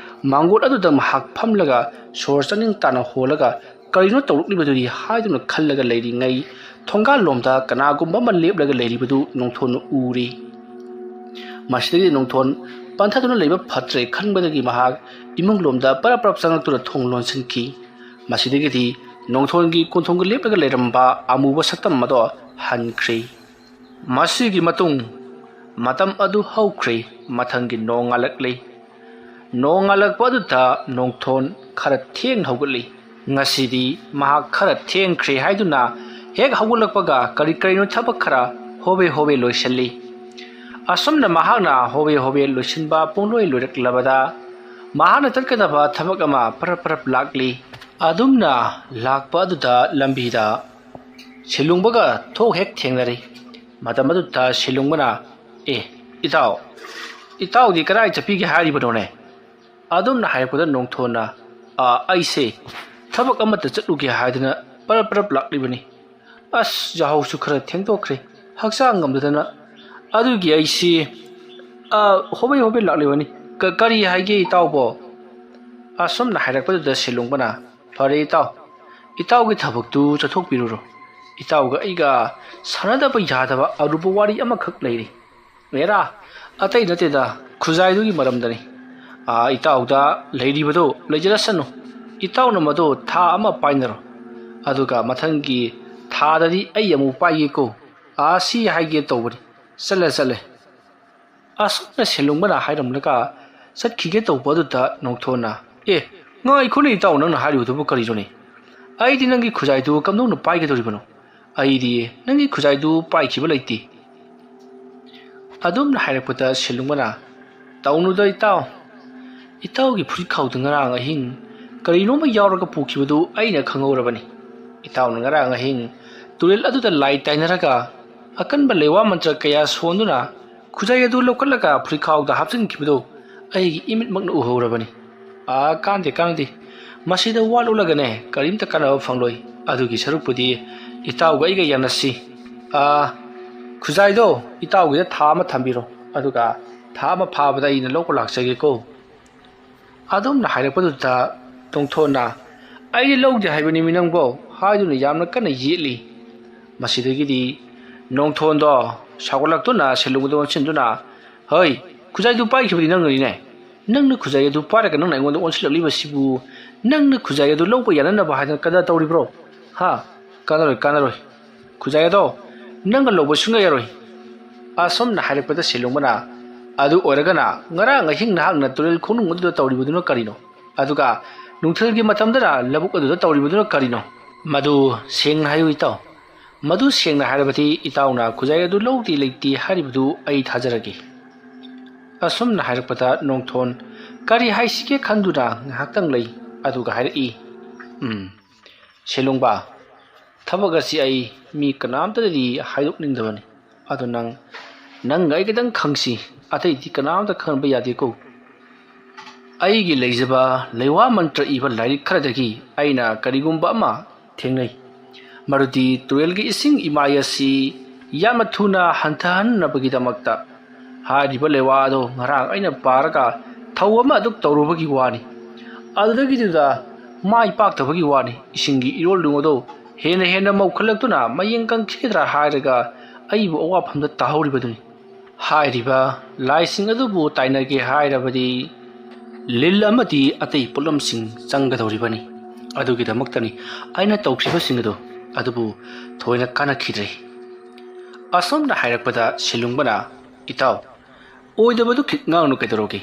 ꯃꯥꯡꯒꯣꯠ ꯑꯗꯨꯗ ꯃꯍꯥꯛ ꯐꯝꯂꯒ ꯁꯣꯔ ꯆꯥꯅꯤꯡ ꯇꯥꯅ ꯍꯣꯜꯂꯒ ꯀꯔꯤꯅꯣ ꯇꯧꯔꯛꯂꯤꯕꯗꯨꯗꯤ ꯍꯥꯏꯗꯨꯅ ꯈꯜꯂꯒ ꯂꯩꯔꯤꯉꯩ ꯊꯣꯡꯒꯥꯜꯂꯣꯝꯗ ꯀꯅꯥꯒꯨꯝꯕ ꯑꯃ ꯂꯦꯞꯂꯒ ꯂꯩꯔꯤꯕꯗꯨ ꯅꯣꯡꯊꯣꯟꯅ ꯎꯔꯤ ꯃꯁꯤꯗꯒꯤ ꯅꯣꯡꯊꯣꯟ ꯄꯟꯊꯗꯨꯅ ꯂꯩꯕ ꯐꯠꯇ꯭ꯔꯦ ꯈꯟꯕꯗꯒꯤ ꯃꯍꯥꯛ ꯏꯃꯨꯡꯂꯣꯝꯗ ꯄꯔꯞ ꯆꯪꯂꯛꯇꯨꯅ ꯊꯣꯡ ꯂꯣꯟꯁꯤꯟꯈꯤ ꯃꯁꯤꯗꯒꯤꯗꯤ ꯅꯣꯡꯊꯣꯟꯒꯤ ꯀꯣꯟꯊꯣꯡꯒ ꯂꯦꯞꯂꯒ ꯂꯩꯔꯝꯕ ꯑꯃꯨꯕ ꯁꯛꯇꯝ ꯑꯗꯣ ꯍꯟꯈ꯭ꯔꯤ ꯃꯁꯤꯒꯤ ꯃꯇꯨꯡ ꯃꯇꯝ ꯑꯗꯨ ꯍꯧꯈ꯭ꯔꯤ ꯃꯊꯪꯒꯤ ꯅꯣꯡꯉꯥꯜꯂꯛꯂꯤ ꯅꯣꯡꯉꯥꯜꯂꯛꯄ ꯑꯗꯨꯗ ꯅꯣꯡꯊꯣꯟ ꯈꯔ ꯊꯦꯡꯅ ꯍꯧꯒꯠꯂꯤ ꯉꯁꯤꯗꯤ ꯃꯍꯥꯛ ꯈꯔ ꯊꯦꯡꯈ꯭ꯔꯦ ꯍꯥꯏꯗꯨꯅ ꯍꯦꯛ ꯍꯧꯒꯠꯂꯛꯄꯒ ꯀꯔꯤꯅꯣ ꯊꯕꯛ ꯈꯔ hobe hobe loisalli asomna mahakna hobe hobe loisinba pungloi loiraklabada mahakna tatkadaba thabak ama parap lakli adumna lakpa aduda lambida silungbaga thok hek thengnari matam aduda silungbana itaw di karai chapigi haribadone adumna haipada nongthona aise thabak amata chatluge haidana parap laklibani as jahau su khara thengtokre haksang ngamdana adugi aisi hobe laklibani kari haige itawbo asomna hairakpada silungbana fare itaw gi thabak tu chathok piruro itaw ga aiga sanadaba yadaba arubu wari amakhak leiri mera atai nateda khuzai du gi maramdani itaw da leiri bado lejarasanu itaw na mado tha ama painaro aduga mathangi tha dadi ai amu paiye ko si haige tawbani sale asomna silungbana hairamlaka satkhige tawbadu da nongthona ngai khuni itaw nang hariu du kari jone ai di nangi khuzai du kamno no paige doribano ai di nangi khuzai du pai khiba leiti adum na hairakpata silungbana tawnu da itaw gi phuri khawdu ngarang ahing karino ma yawraga pukhibadu aina khangorabani itaw na ngarang ahing turel aduda lai tainaraga akanba lewa mantra kaya sonduna khuzai adu lokalaga phuri khawda hapsin khibadu ai imit makna uhorabani kandi masida walulagane karimta kana fangloi adugi sarupudi itaw ga iga yanasi khuzai do itaw gi tha ma thambiro aduga tha ma phabada ina lok laksage ko adum na hairakpadu da tongthona ai logde haibani minangbo haiduna yamna kana yeli masidagi di nongthon do sagolaktuna selungdo chinduna hoi khuzai du pai khibdi nangri ne nangna khuzai du paraga nangna ngonda onsilakli basibu nangna khuzai du longpa yanana ba hadan kada tawri bro kanaroi khuzai do nanga lobo sunga yaroi asomna hairakpada silungbana adu oragana ngara ngahing nahakna turel khonung adu tawri buduna karino aduga nungthelgi matamdara labuk adu tawri buduna karino madu seng hayu itaw madu sengna harabati itawna khuzai adu lowti leiti haribudu ai thajaragi asomna hairakpada nongthon kari haisike khanduna ngahaktang lei aduga hairi silungba thabagasi ai mi kanamtadi haidok ningdabani adu nang ai gedang khangsi atai di kanamta khanba yade ko ai gi leijaba lewa mantra iba lairi kharadagi aina karigumba ama thengnai maruti tuelgi ising imayasi yamathuna hantan nabagi damakta hariba lewa do ngarang aina paraga thawama aduk tawrubagi wani adudagi duda mai pak tabagi wani isingi irol dungodo hena maukhalaktuna mayeng kang khedra hairaga aibu awa phamda tahoribaduni hairiba laising adubu tainage hairabadi lil amati atai pulam sing changadoribani adugi damaktani aina tawkhriba singado adubu thoina kana khidre asomna hairakpada silungbana itaw oidabadu khitngangnu kedoroge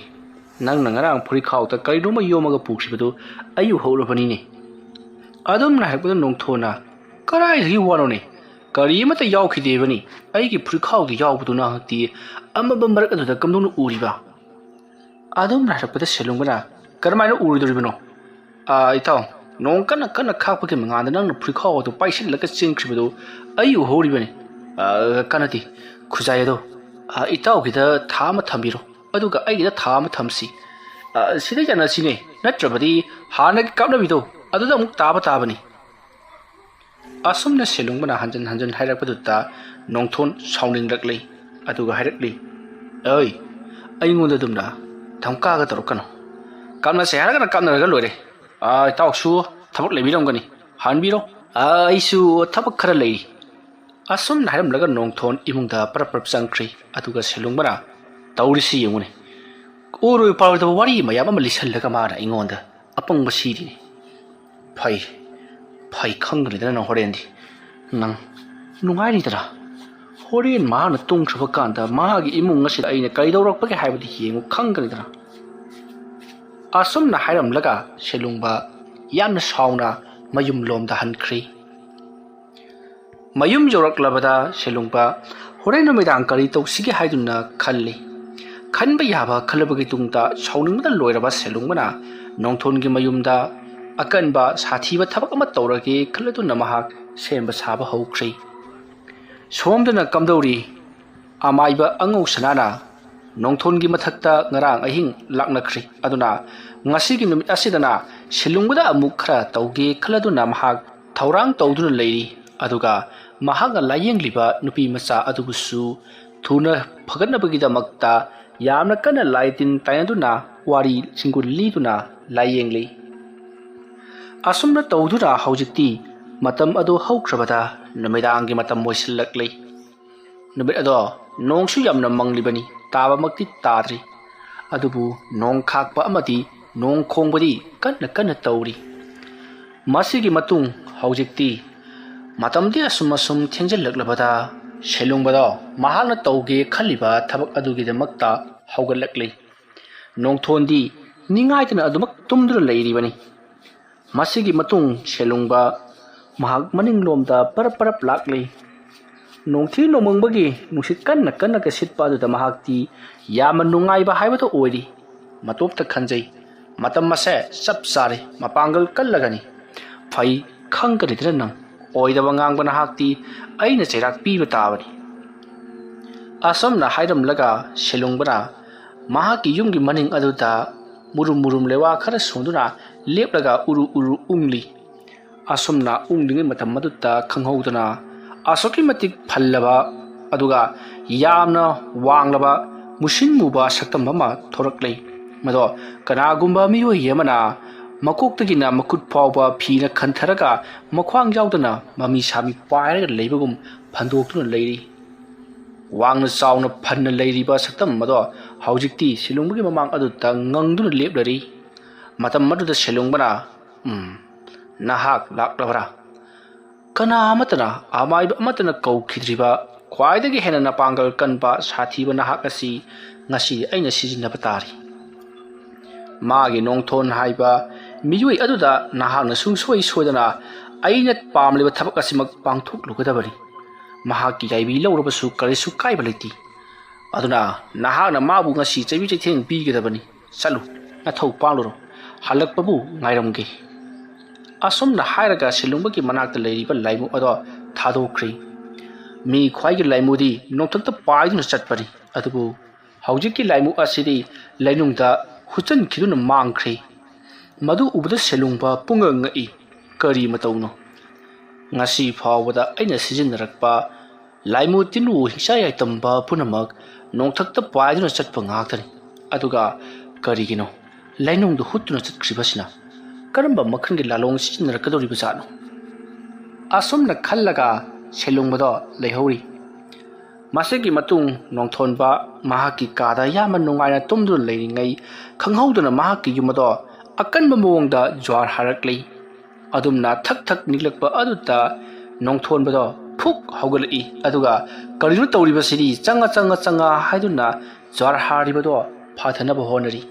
nang nangarang phuri khawta kaidoma yomaga pukhibadu ayu horabani ne adum na hairakpada nongthona karai ri wanone kari mata yawkhidebani aigi phuri khawdi yawbuduna hakti amaba marak aduda kamdonu uriba adum na hairakpada silungbana karmaina uridoribano itaw nong kana khakpake manganda nangna phuri khawdu paisilaka chingkhibadu ayu horibani kanati khuzai do itaw gida thama thambiro aduga aigida thama thamsi sida jana sine natrabadi hana kapnabido aduda amuk tabani asomna silungbana hanjan hairakpadutta nongthon sauninglaklei aduga hairakli oi aingonda dumna thamkaga torokano kamna se haragana kamnaraga loire itaw su thabak lebiramgani hanbiro aisu thabak khara lei asomna hairamlaga nongthon imungda parap changkhri aduga silungbana tawrisi yengune oroi pawda wari mayam ama lisallaga mara ingonda apang basiri phai khangri dana horendi nang nungai dara horen ma na tung thaba kanda ma gi imung ngasi aina kaidorak pake haibadi yengu khangri dara asomna hairamlaga silungba yamna sauna mayum lomda hankhri mayum joraklabada silungba Horen numidang kari tauksige haiduna khalli khanba yaba khalabagi tungta sauningda loiraba selungmana nongthongi mayumda akanba sathiba thabak ama tawrage khaladuna mahak semba saba haukhri somdana kamdauri amaiba angau sanana nongthongi mathakta ngarang ahing laknakhri aduna ngasigi numit asidana silungda amuk khara tawge khaladuna mahak thaurang tawduna leiri aduga mahak layengliba nupi macha adubusu thuna phagatnabagidamagta yamna kana laitin tainaduna wari singul liduna layengli asumna tawduna haujikti matam adu haukrabada namidangi matam moisilakli numit ado nongsu yamna manglibani taba makti tadri adubu nong khakpa amati nong khongbadi kana tawri masigi matung haujikti matamdi asum thenjalaklabada selungbada mahana tawge khaliba thabak adugidamakta haugalakli nongthondi ningaitana adumak tumdura leiribani masigi matung selungba mahak maninglomda parap lakli nongthi nomangbagi nusit kanna ka sitpa aduda mahakti yama nungaiba haibata oiri matopta khanjai matam mase sap sare mapangal kallagani phai khangkari nang oidaba ngangbana hakti aina cheirak piba tabani asamna hairam laga selungbana mahaki yumgi maning aduda murum lewa khara sonduna leplaga uru ungli asumna unglingi matam madutta khanghaudana asoki matik phallaba aduga yamna wanglaba musin muba saktam bama thoraklei mado kanagumba miyo yemana makoktagina makut pawba phina khantharaga makhwang yaudana mami sami pairaga leibagum phandoktuna leiri wangna sauna phanna leiriba saktam mado haujikti silungbugi mamang aduta ngangduna leplari matam maduda selungbana nahak laklabra kana amatana amaiba amatana kaukhidriba khwaidagi hena napangal kanba sathiba nahak asi ngasi aina sijinaba tari magi nongthon haiba miyui aduda nahakna sungsoi soidana aina pamliba thabak asimak pangthok lugadabari mahaki yaibi lawrabasu karisu kaiba leti aduna nahakna mabu ngasi chaibi chaitheng bigadabani chalu nathau pangluro halakpabu ngairamge asomna hairaga silungbagi manakta leiriba laimu ado thadokri mi khwaigi laimudi nongthakta paiduna chatpari adubu haujiki laimu asidi lainungda huchan khiduna mangkhri madu ubada selungba pungang ngai kari matauno ngasi phawada aina sijinnarakpa laimu tinu hingsa yaitamba punamak nongthakta paiduna chatpa ngaktani aduga karigino lainungdu hutuna chatkribasina karamba makhangi lalong sijinnarakadoriba jano asomna khallaga selungbada leihori masegi matung nongthonba mahaki kada yama nungaina tumdu leiringai khanghauduna mahaki yumado akanba mawongda jwar haraklei adumna thak niklakpa aduta nongthonbado phuk haugalai aduga karinu tawriba siri changa haiduna jwar haribado phathanaba honari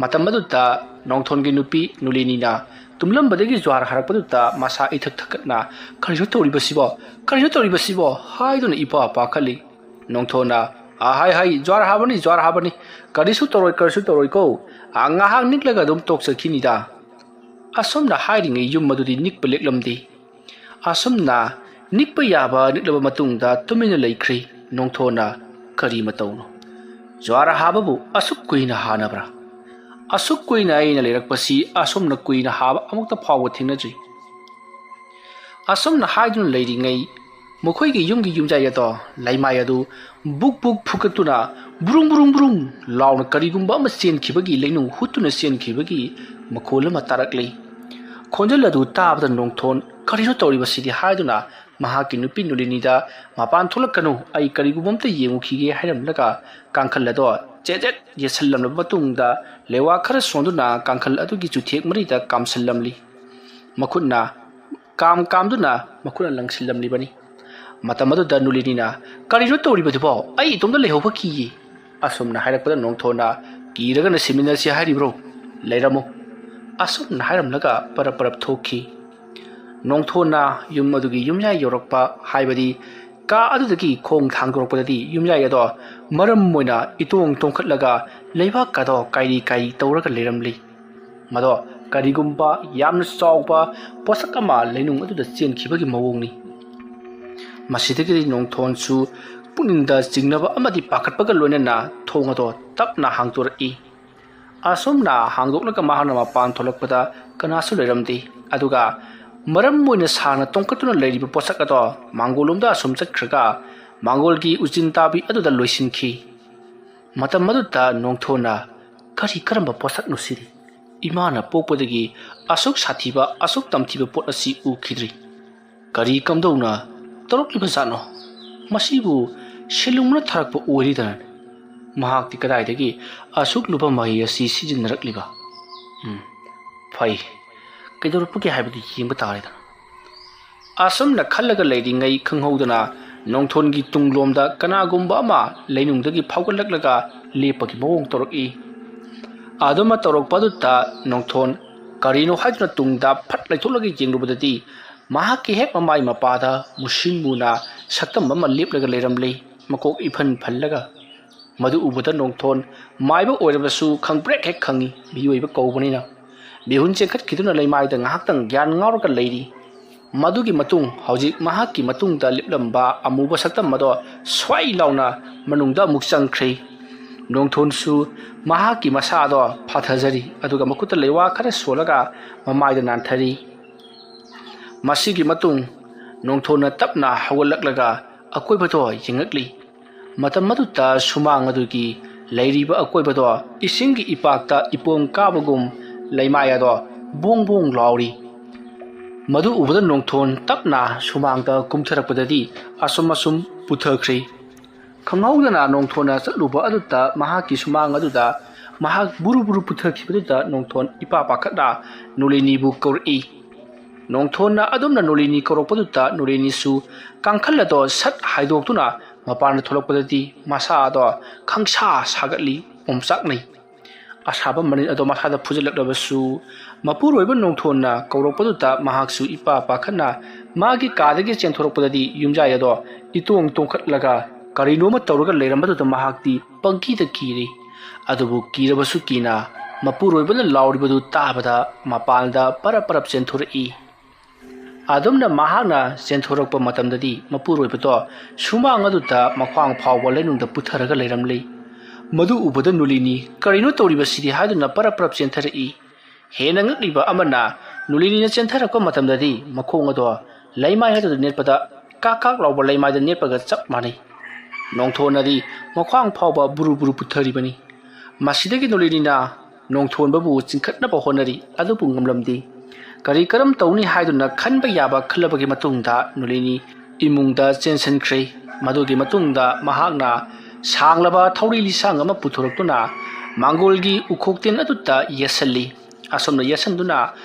matam aduta nongthongi nupi nulinina tumlambadagi jwar harakpaduta masa ithak karinu tawriba sibo haiduna ipa pakhali nongthona hai jwar habani karisu toroi ko angahang niklaga dum toksakhinida asomna hairingai yum madudi nikpa leklamdi asomna nikpa yaba niklaba matungda tumina leikhri nongthona kari matauno jwar hababu asuk kuina hanabra asuk kuina aina leirakpasi asomna kuina haba amukta phawa thingnajri asomna haidun leiringai mukhoigi yumgi yumjai ato laimai adu buk phukatuna burung launa karigumba ama senkhibagi leinung hutuna senkhibagi makolama taraklei khonjal adu tabda nongthon karino tawribasidi haiduna mahaki nupi nulinida mapan thulakanu ai karigubamta yengukhige hairamlaga kankhal ado chejet yesallam batungda lewa khara sonduna kankhal adugi chuthek marida kamsallamli makhunna kamduna makhuna langsillamli bani matamadu da nulinina karino tawribadibo ai tumda lehova kiye asomna hairakpada nongthona kiragana seminar si hairibro leiramo asomna hairamlaga parap thokhi nongthona yum adugi yumya yorakpa haibadi ꯀꯥ ꯑꯗꯨꯗꯒꯤ ꯈꯣꯡ ꯊꯥꯡꯗꯣꯔꯛꯄꯗꯗꯤ ꯌꯨꯝꯌꯥꯏ ꯑꯗꯣ ꯃꯔꯝ ꯑꯣꯏꯅ ꯏꯇꯣꯡ ꯇꯣꯡꯈꯠꯂꯒ ꯂꯩꯕꯥꯛ ꯑꯗꯣ ꯀꯥꯏꯔꯤ ꯀꯥꯏꯔꯤ ꯇꯧꯔꯒ ꯂꯩꯔꯝꯂꯤ ꯃꯗꯣ ꯀꯔꯤꯒꯨꯝꯕ ꯌꯥꯝꯅ ꯆꯥꯎꯕ ꯄꯣꯠꯁꯛ ꯑꯃ ꯂꯩꯅꯨꯡ ꯑꯗꯨꯗ ꯆꯦꯟꯈꯤꯕꯒꯤ ꯃꯑꯣꯡꯅꯤ ꯃꯁꯤꯗꯒꯤꯗꯤ ꯅꯣꯡꯊꯣꯟꯁꯨ ꯄꯨꯛꯅꯤꯡꯗ ꯆꯤꯡꯅꯕ ꯑꯃꯗꯤ ꯄꯥꯈꯠꯄꯒ ꯂꯣꯏꯅꯅ ꯊꯣꯡ ꯑꯗꯣ ꯇꯞꯅ ꯍꯥꯡꯗꯣꯔꯛꯏ ꯑꯁꯣꯝꯅ ꯍꯥꯡꯗꯣꯛꯂꯒ ꯃꯍꯥꯛꯅ ꯃꯄꯥꯟ ꯊꯣꯛꯂꯛꯄꯗ ꯀꯅꯥꯁꯨ ꯂꯩꯔꯝꯗꯦ ꯑꯗꯨꯒ ꯃꯔꯝ ꯑꯣꯏꯅ ꯁꯥꯡꯅ ꯇꯣꯡꯈꯠꯇꯨꯅ ꯂꯩꯔꯤꯕ ꯄꯣꯠꯁꯛ ꯑꯗꯣ ꯃꯥꯡꯒꯣꯜꯂꯣꯝꯗ ꯑꯁꯨꯝ ꯆꯠꯈ꯭ꯔꯒ ꯃꯥꯡꯒꯣꯜꯒꯤ ꯎꯆꯤꯟ ꯇꯥꯕꯤ ꯑꯗꯨꯗ ꯂꯣꯏꯁꯤꯟꯈꯤ ꯃꯇꯝ ꯑꯗꯨꯗ ꯅꯣꯡꯊꯣꯟꯅ ꯀꯔꯝꯕ ꯄꯣꯠꯁꯛꯅꯣ ꯁꯤꯗꯤ ꯏꯃꯥꯅ ꯄꯣꯛꯄꯗꯒꯤ ꯑꯁꯨꯛ ꯁꯥꯊꯤꯕ ꯑꯁꯨꯛ ꯇꯝꯊꯤꯕ ꯄꯣꯠ ꯑꯁꯤ ꯎꯈꯤꯗ꯭ꯔꯤ ꯀꯔꯤ ꯀꯝꯗꯧꯅ ꯇꯧꯔꯛꯂꯤꯕ ꯖꯥꯠꯅꯣ ꯃꯁꯤꯕꯨ ꯁꯤꯂꯨꯡꯅ ꯊꯥꯔꯛꯄ ꯑꯣꯏꯔꯤꯗꯅ ꯃꯍꯥꯛꯇꯤ ꯀꯗꯥꯏꯗꯒꯤ ꯑꯁꯨꯛ ꯂꯨꯕ ꯃꯍꯩ ꯑꯁꯤ ꯁꯤꯖꯤꯟꯅꯔꯛꯂꯤꯕ ꯐꯩ ꯀꯩꯗꯧꯔꯛꯄꯒꯦ ꯍꯥꯏꯕꯗꯨ ꯌꯦꯡꯕ ꯇꯥꯔꯦꯗꯅ ꯑꯁꯨꯝꯅ ꯈꯜꯂꯒ ꯂꯩꯔꯤꯉꯩ ꯈꯪꯍꯧꯗꯅ ꯅꯣꯡꯊꯣꯟꯒꯤ ꯇꯨꯡꯂꯣꯝꯗ ꯀꯅꯥꯒꯨꯝꯕ ꯑꯃ ꯂꯩꯅꯨꯡꯗꯒꯤ ꯐꯥꯎꯒꯠꯂꯛꯂꯒ ꯂꯦꯞꯄꯒꯤ ꯃꯑꯣꯡ ꯇꯧꯔꯛꯏ ꯑꯗꯨꯃ ꯇꯧꯔꯛꯄ ꯑꯗꯨꯗ ꯅꯣꯡꯊꯣꯟ ꯀꯔꯤꯅꯣ ꯍꯥꯏꯗꯨꯅ ꯇꯨꯡꯗ ꯐꯠ ꯂꯩꯊꯣꯛꯂꯒ ꯌꯦꯡꯂꯨꯕꯗꯗꯤ ꯃꯍꯥꯛꯀꯤ ꯍꯦꯛ ꯃꯃꯥꯏ ꯃꯄꯥꯗ ꯃꯨꯁꯤꯟ ꯃꯨꯅ ꯁꯛꯇꯝ ꯑꯃ ꯂꯦꯞꯂꯒ ꯂꯩꯔꯝꯂꯤ ꯃꯀꯣꯛ ꯏꯐꯟ ꯐꯜꯂꯒ ꯃꯗꯨ ꯎꯕꯗ ꯅꯣꯡꯊꯣꯟ ꯃꯥꯏꯕ ꯑꯣꯏꯔꯕꯁꯨ ꯈꯪꯕ꯭ꯔꯦꯛ ꯍꯦꯛ ꯈꯪꯉꯤ ꯃꯤꯑꯣꯏꯕ ꯀꯧꯕꯅꯤꯅ ꯃꯤꯍꯨꯟ ꯆꯦꯟꯈꯠꯈꯤꯗꯨꯅ ꯂꯩꯃꯥꯏꯗ ꯉꯥꯏꯍꯥꯛꯇꯪ ꯒ꯭ꯌꯥꯟ ꯉꯥꯎꯔꯒ ꯂꯩꯔꯤ ꯃꯗꯨꯒꯤ ꯃꯇꯨꯡ ꯍꯧꯖꯤꯛ ꯃꯍꯥꯛꯀꯤ ꯃꯇꯨꯡꯗ ꯂꯦꯞꯂꯝꯕ ꯑꯃꯨꯕ ꯁꯛꯇꯝ ꯑꯗꯣ ꯁ꯭ꯋꯥꯏ ꯂꯥꯎꯅ ꯃꯅꯨꯡꯗ ꯑꯃꯨꯛ ꯆꯪꯈ꯭ꯔꯦ ꯅꯣꯡꯊꯣꯟꯁꯨ ꯃꯍꯥꯛꯀꯤ ꯃꯁꯥꯗꯣ ꯐꯥꯊꯖꯔꯤ ꯑꯗꯨꯒ ꯃꯈꯨꯠꯇ ꯂꯩꯋꯥ ꯈꯔ ꯁꯣꯜꯂꯒ ꯃꯃꯥꯏꯗ ꯅꯥꯟꯊꯔꯤ ꯃꯁꯤꯒꯤ ꯃꯇꯨꯡ ꯅꯣꯡꯊꯣꯟꯅ ꯇꯞꯅ ꯍꯧꯒꯠꯂꯛꯂꯒ ꯑꯀꯣꯏꯕꯗꯣ ꯌꯦꯡꯉꯛꯂꯤ ꯃꯇꯝ ꯑꯗꯨꯗ ꯁꯨꯃꯥꯡ ꯑꯗꯨꯒꯤ ꯂꯩꯔꯤꯕ ꯑꯀꯣꯏꯕꯗꯣ ꯏꯁꯤꯡꯒꯤ ꯏꯄꯥꯛꯇ ꯏꯄꯣꯝ ꯀꯥꯕꯒꯨꯝ ꯂꯩꯃꯥꯏ ꯑꯗꯣ ꯕꯣꯡ ꯕꯣꯡ ꯂꯥꯎꯔꯤ ꯃꯗꯨ ꯎꯕꯗ ꯅꯣꯡꯊꯣꯟ ꯇꯞꯅ ꯁꯨꯃꯥꯡꯗ ꯀꯨꯝꯊꯔꯛꯄꯗꯗꯤ ꯑꯁꯨꯝ ꯄꯨꯊꯈ꯭ꯔꯦ ꯈꯪꯍꯧꯗꯅ ꯅꯣꯡꯊꯣꯟꯅ ꯆꯠꯂꯨꯕ ꯑꯗꯨꯗ ꯃꯍꯥꯛꯀꯤ ꯁꯨꯃꯥꯡ ꯑꯗꯨꯗ ꯃꯍꯥꯛ ꯕꯨꯔꯨ ꯄꯨꯊꯈꯤꯕꯗꯨꯗ ꯅꯣꯡꯊꯣꯟ ꯏꯄꯥ ꯄꯥꯈꯠꯅ ꯅꯣꯂꯤꯅꯤꯕꯨ ꯀꯧꯔꯛꯏ ꯅꯣꯡꯊꯣꯟꯅ ꯑꯗꯨꯝꯅ ꯅꯣꯂꯤꯅꯤ ꯀꯧꯔꯛꯄꯗꯨꯗ ꯅꯣꯂꯤꯅꯤꯁꯨ ꯀꯥꯡꯈꯜ ꯑꯗꯣ ꯁꯠ ꯍꯥꯏꯗꯣꯛꯇꯨꯅ ꯃꯄꯥꯟꯗ ꯊꯣꯛꯂꯛꯄꯗꯗꯤ ꯃꯁꯥ ꯑꯗꯣ ꯈꯪꯁꯥ ꯁꯥꯒꯠꯂꯤ ꯑꯣꯝꯆꯥꯛꯅꯩ ꯑꯁꯥꯕ ꯃꯅꯤꯜ ꯑꯗꯣ ꯃꯁꯥꯗ ꯐꯨꯖꯤꯜꯂꯛꯂꯕꯁꯨ ꯃꯄꯨꯔꯣꯏꯕ ꯅꯣꯡꯊꯣꯟꯅ ꯀꯧꯔꯛꯄꯗꯨꯗ ꯃꯍꯥꯛꯁꯨ ꯏꯄꯥ ꯄꯥꯈꯠꯅ ꯃꯥꯒꯤ ꯀꯥꯗꯒꯤ ꯆꯦꯟꯊꯣꯔꯛꯄꯗꯗꯤ ꯌꯨꯝꯖꯥꯏ ꯑꯗꯣ ꯏꯇꯣꯡ ꯇꯣꯡꯈꯠꯂꯒ ꯀꯔꯤꯅꯣꯃ ꯇꯧꯔꯒ ꯂꯩꯔꯝꯕꯗꯨꯗ ꯃꯍꯥꯛꯇꯤ ꯄꯪꯀꯤꯗ ꯀꯤꯔꯤ ꯑꯗꯨꯕꯨ ꯀꯤꯔꯕꯁꯨ ꯀꯤꯅ ꯃꯄꯨꯔꯣꯏꯕꯅ ꯂꯥꯎꯔꯤꯕꯗꯨ ꯇꯥꯕꯗ ꯃꯄꯥꯟꯗ ꯄꯔꯞ ꯆꯦꯟꯊꯣꯔꯛꯏ ꯑꯗꯨꯝꯅ ꯃꯍꯥꯛꯅ ꯆꯦꯟꯊꯣꯔꯛꯄ ꯃꯇꯝꯗꯗꯤ ꯃꯄꯨꯔꯣꯏꯕꯗꯣ ꯁꯨꯃꯥꯡ ꯑꯗꯨꯗ ꯃꯈ꯭ꯋꯥꯡ ꯐꯥꯎꯕ ꯂꯩꯅꯨꯡꯗ ꯄꯨꯊꯔꯒ ꯂꯩꯔꯝꯂꯤ ꯃꯗꯨ ꯎꯕꯗ ꯅꯣꯂꯤꯅꯤ ꯀꯔꯤꯅꯣ ꯇꯧꯔꯤꯕꯁꯤꯗꯤ ꯍꯥꯏꯗꯨꯅ ꯄꯔꯞ ꯆꯦꯟꯊꯔꯛꯏ ꯍꯦꯟꯅ ꯉꯛꯂꯤꯕ ꯑꯃꯅ ꯅꯣꯂꯤꯅꯤꯅ ꯆꯦꯟꯊꯔꯛꯄ ꯃꯇꯝꯗꯗꯤ ꯃꯈꯣꯡ ꯑꯗꯣ ꯂꯩꯃꯥꯏ ꯑꯗꯨꯗ ꯅꯦꯠꯄꯗ ꯀꯥꯛ ꯂꯥꯎꯕ ꯂꯩꯃꯥꯏꯗ ꯅꯦꯠꯄꯒ ꯆꯞ ꯃꯥꯟꯅꯩ ꯅꯣꯡꯊꯣꯟꯅꯗꯤ ꯃꯈ꯭ꯋꯥꯡ ꯐꯥꯎꯕ ꯕꯨꯔꯨ ꯄꯨꯊꯔꯤꯕꯅꯤ ꯃꯁꯤꯗꯒꯤ ꯅꯣꯂꯤꯅꯤꯅ ꯅꯣꯡꯊꯣꯟꯕꯕꯨ ꯆꯤꯡꯈꯠꯅꯕ ꯍꯣꯠꯅꯔꯤ ꯑꯗꯨꯕꯨ ꯉꯝꯂꯝꯗꯦ ꯀꯔꯝ ꯇꯧꯅꯤ ꯍꯥꯏꯗꯨꯅ ꯈꯟꯕ ꯌꯥꯕ ꯈꯜꯂꯕꯒꯤ ꯃꯇꯨꯡꯗ ꯅꯣꯂꯤꯅꯤ ꯏꯃꯨꯡꯗ ꯆꯦꯟꯁꯤꯟꯈ꯭ꯔꯦ ꯃꯗꯨꯒꯤ ꯃꯇꯨꯡꯗ ꯃꯍꯥꯛꯅ ꯁꯥꯡꯂꯕ ꯊꯧꯔꯤ ꯂꯤꯁꯥꯡ ꯑꯃ ꯄꯨꯊꯣꯔꯛꯇꯨꯅ ꯃꯥꯡꯒꯣꯜꯒꯤ ꯎꯈꯣꯛꯇꯦꯟ ꯑꯗꯨꯗ ꯌꯦꯠꯁꯜꯂꯤ ꯑꯁꯣꯝꯅ ꯌꯦꯠꯁꯟꯗꯨꯅ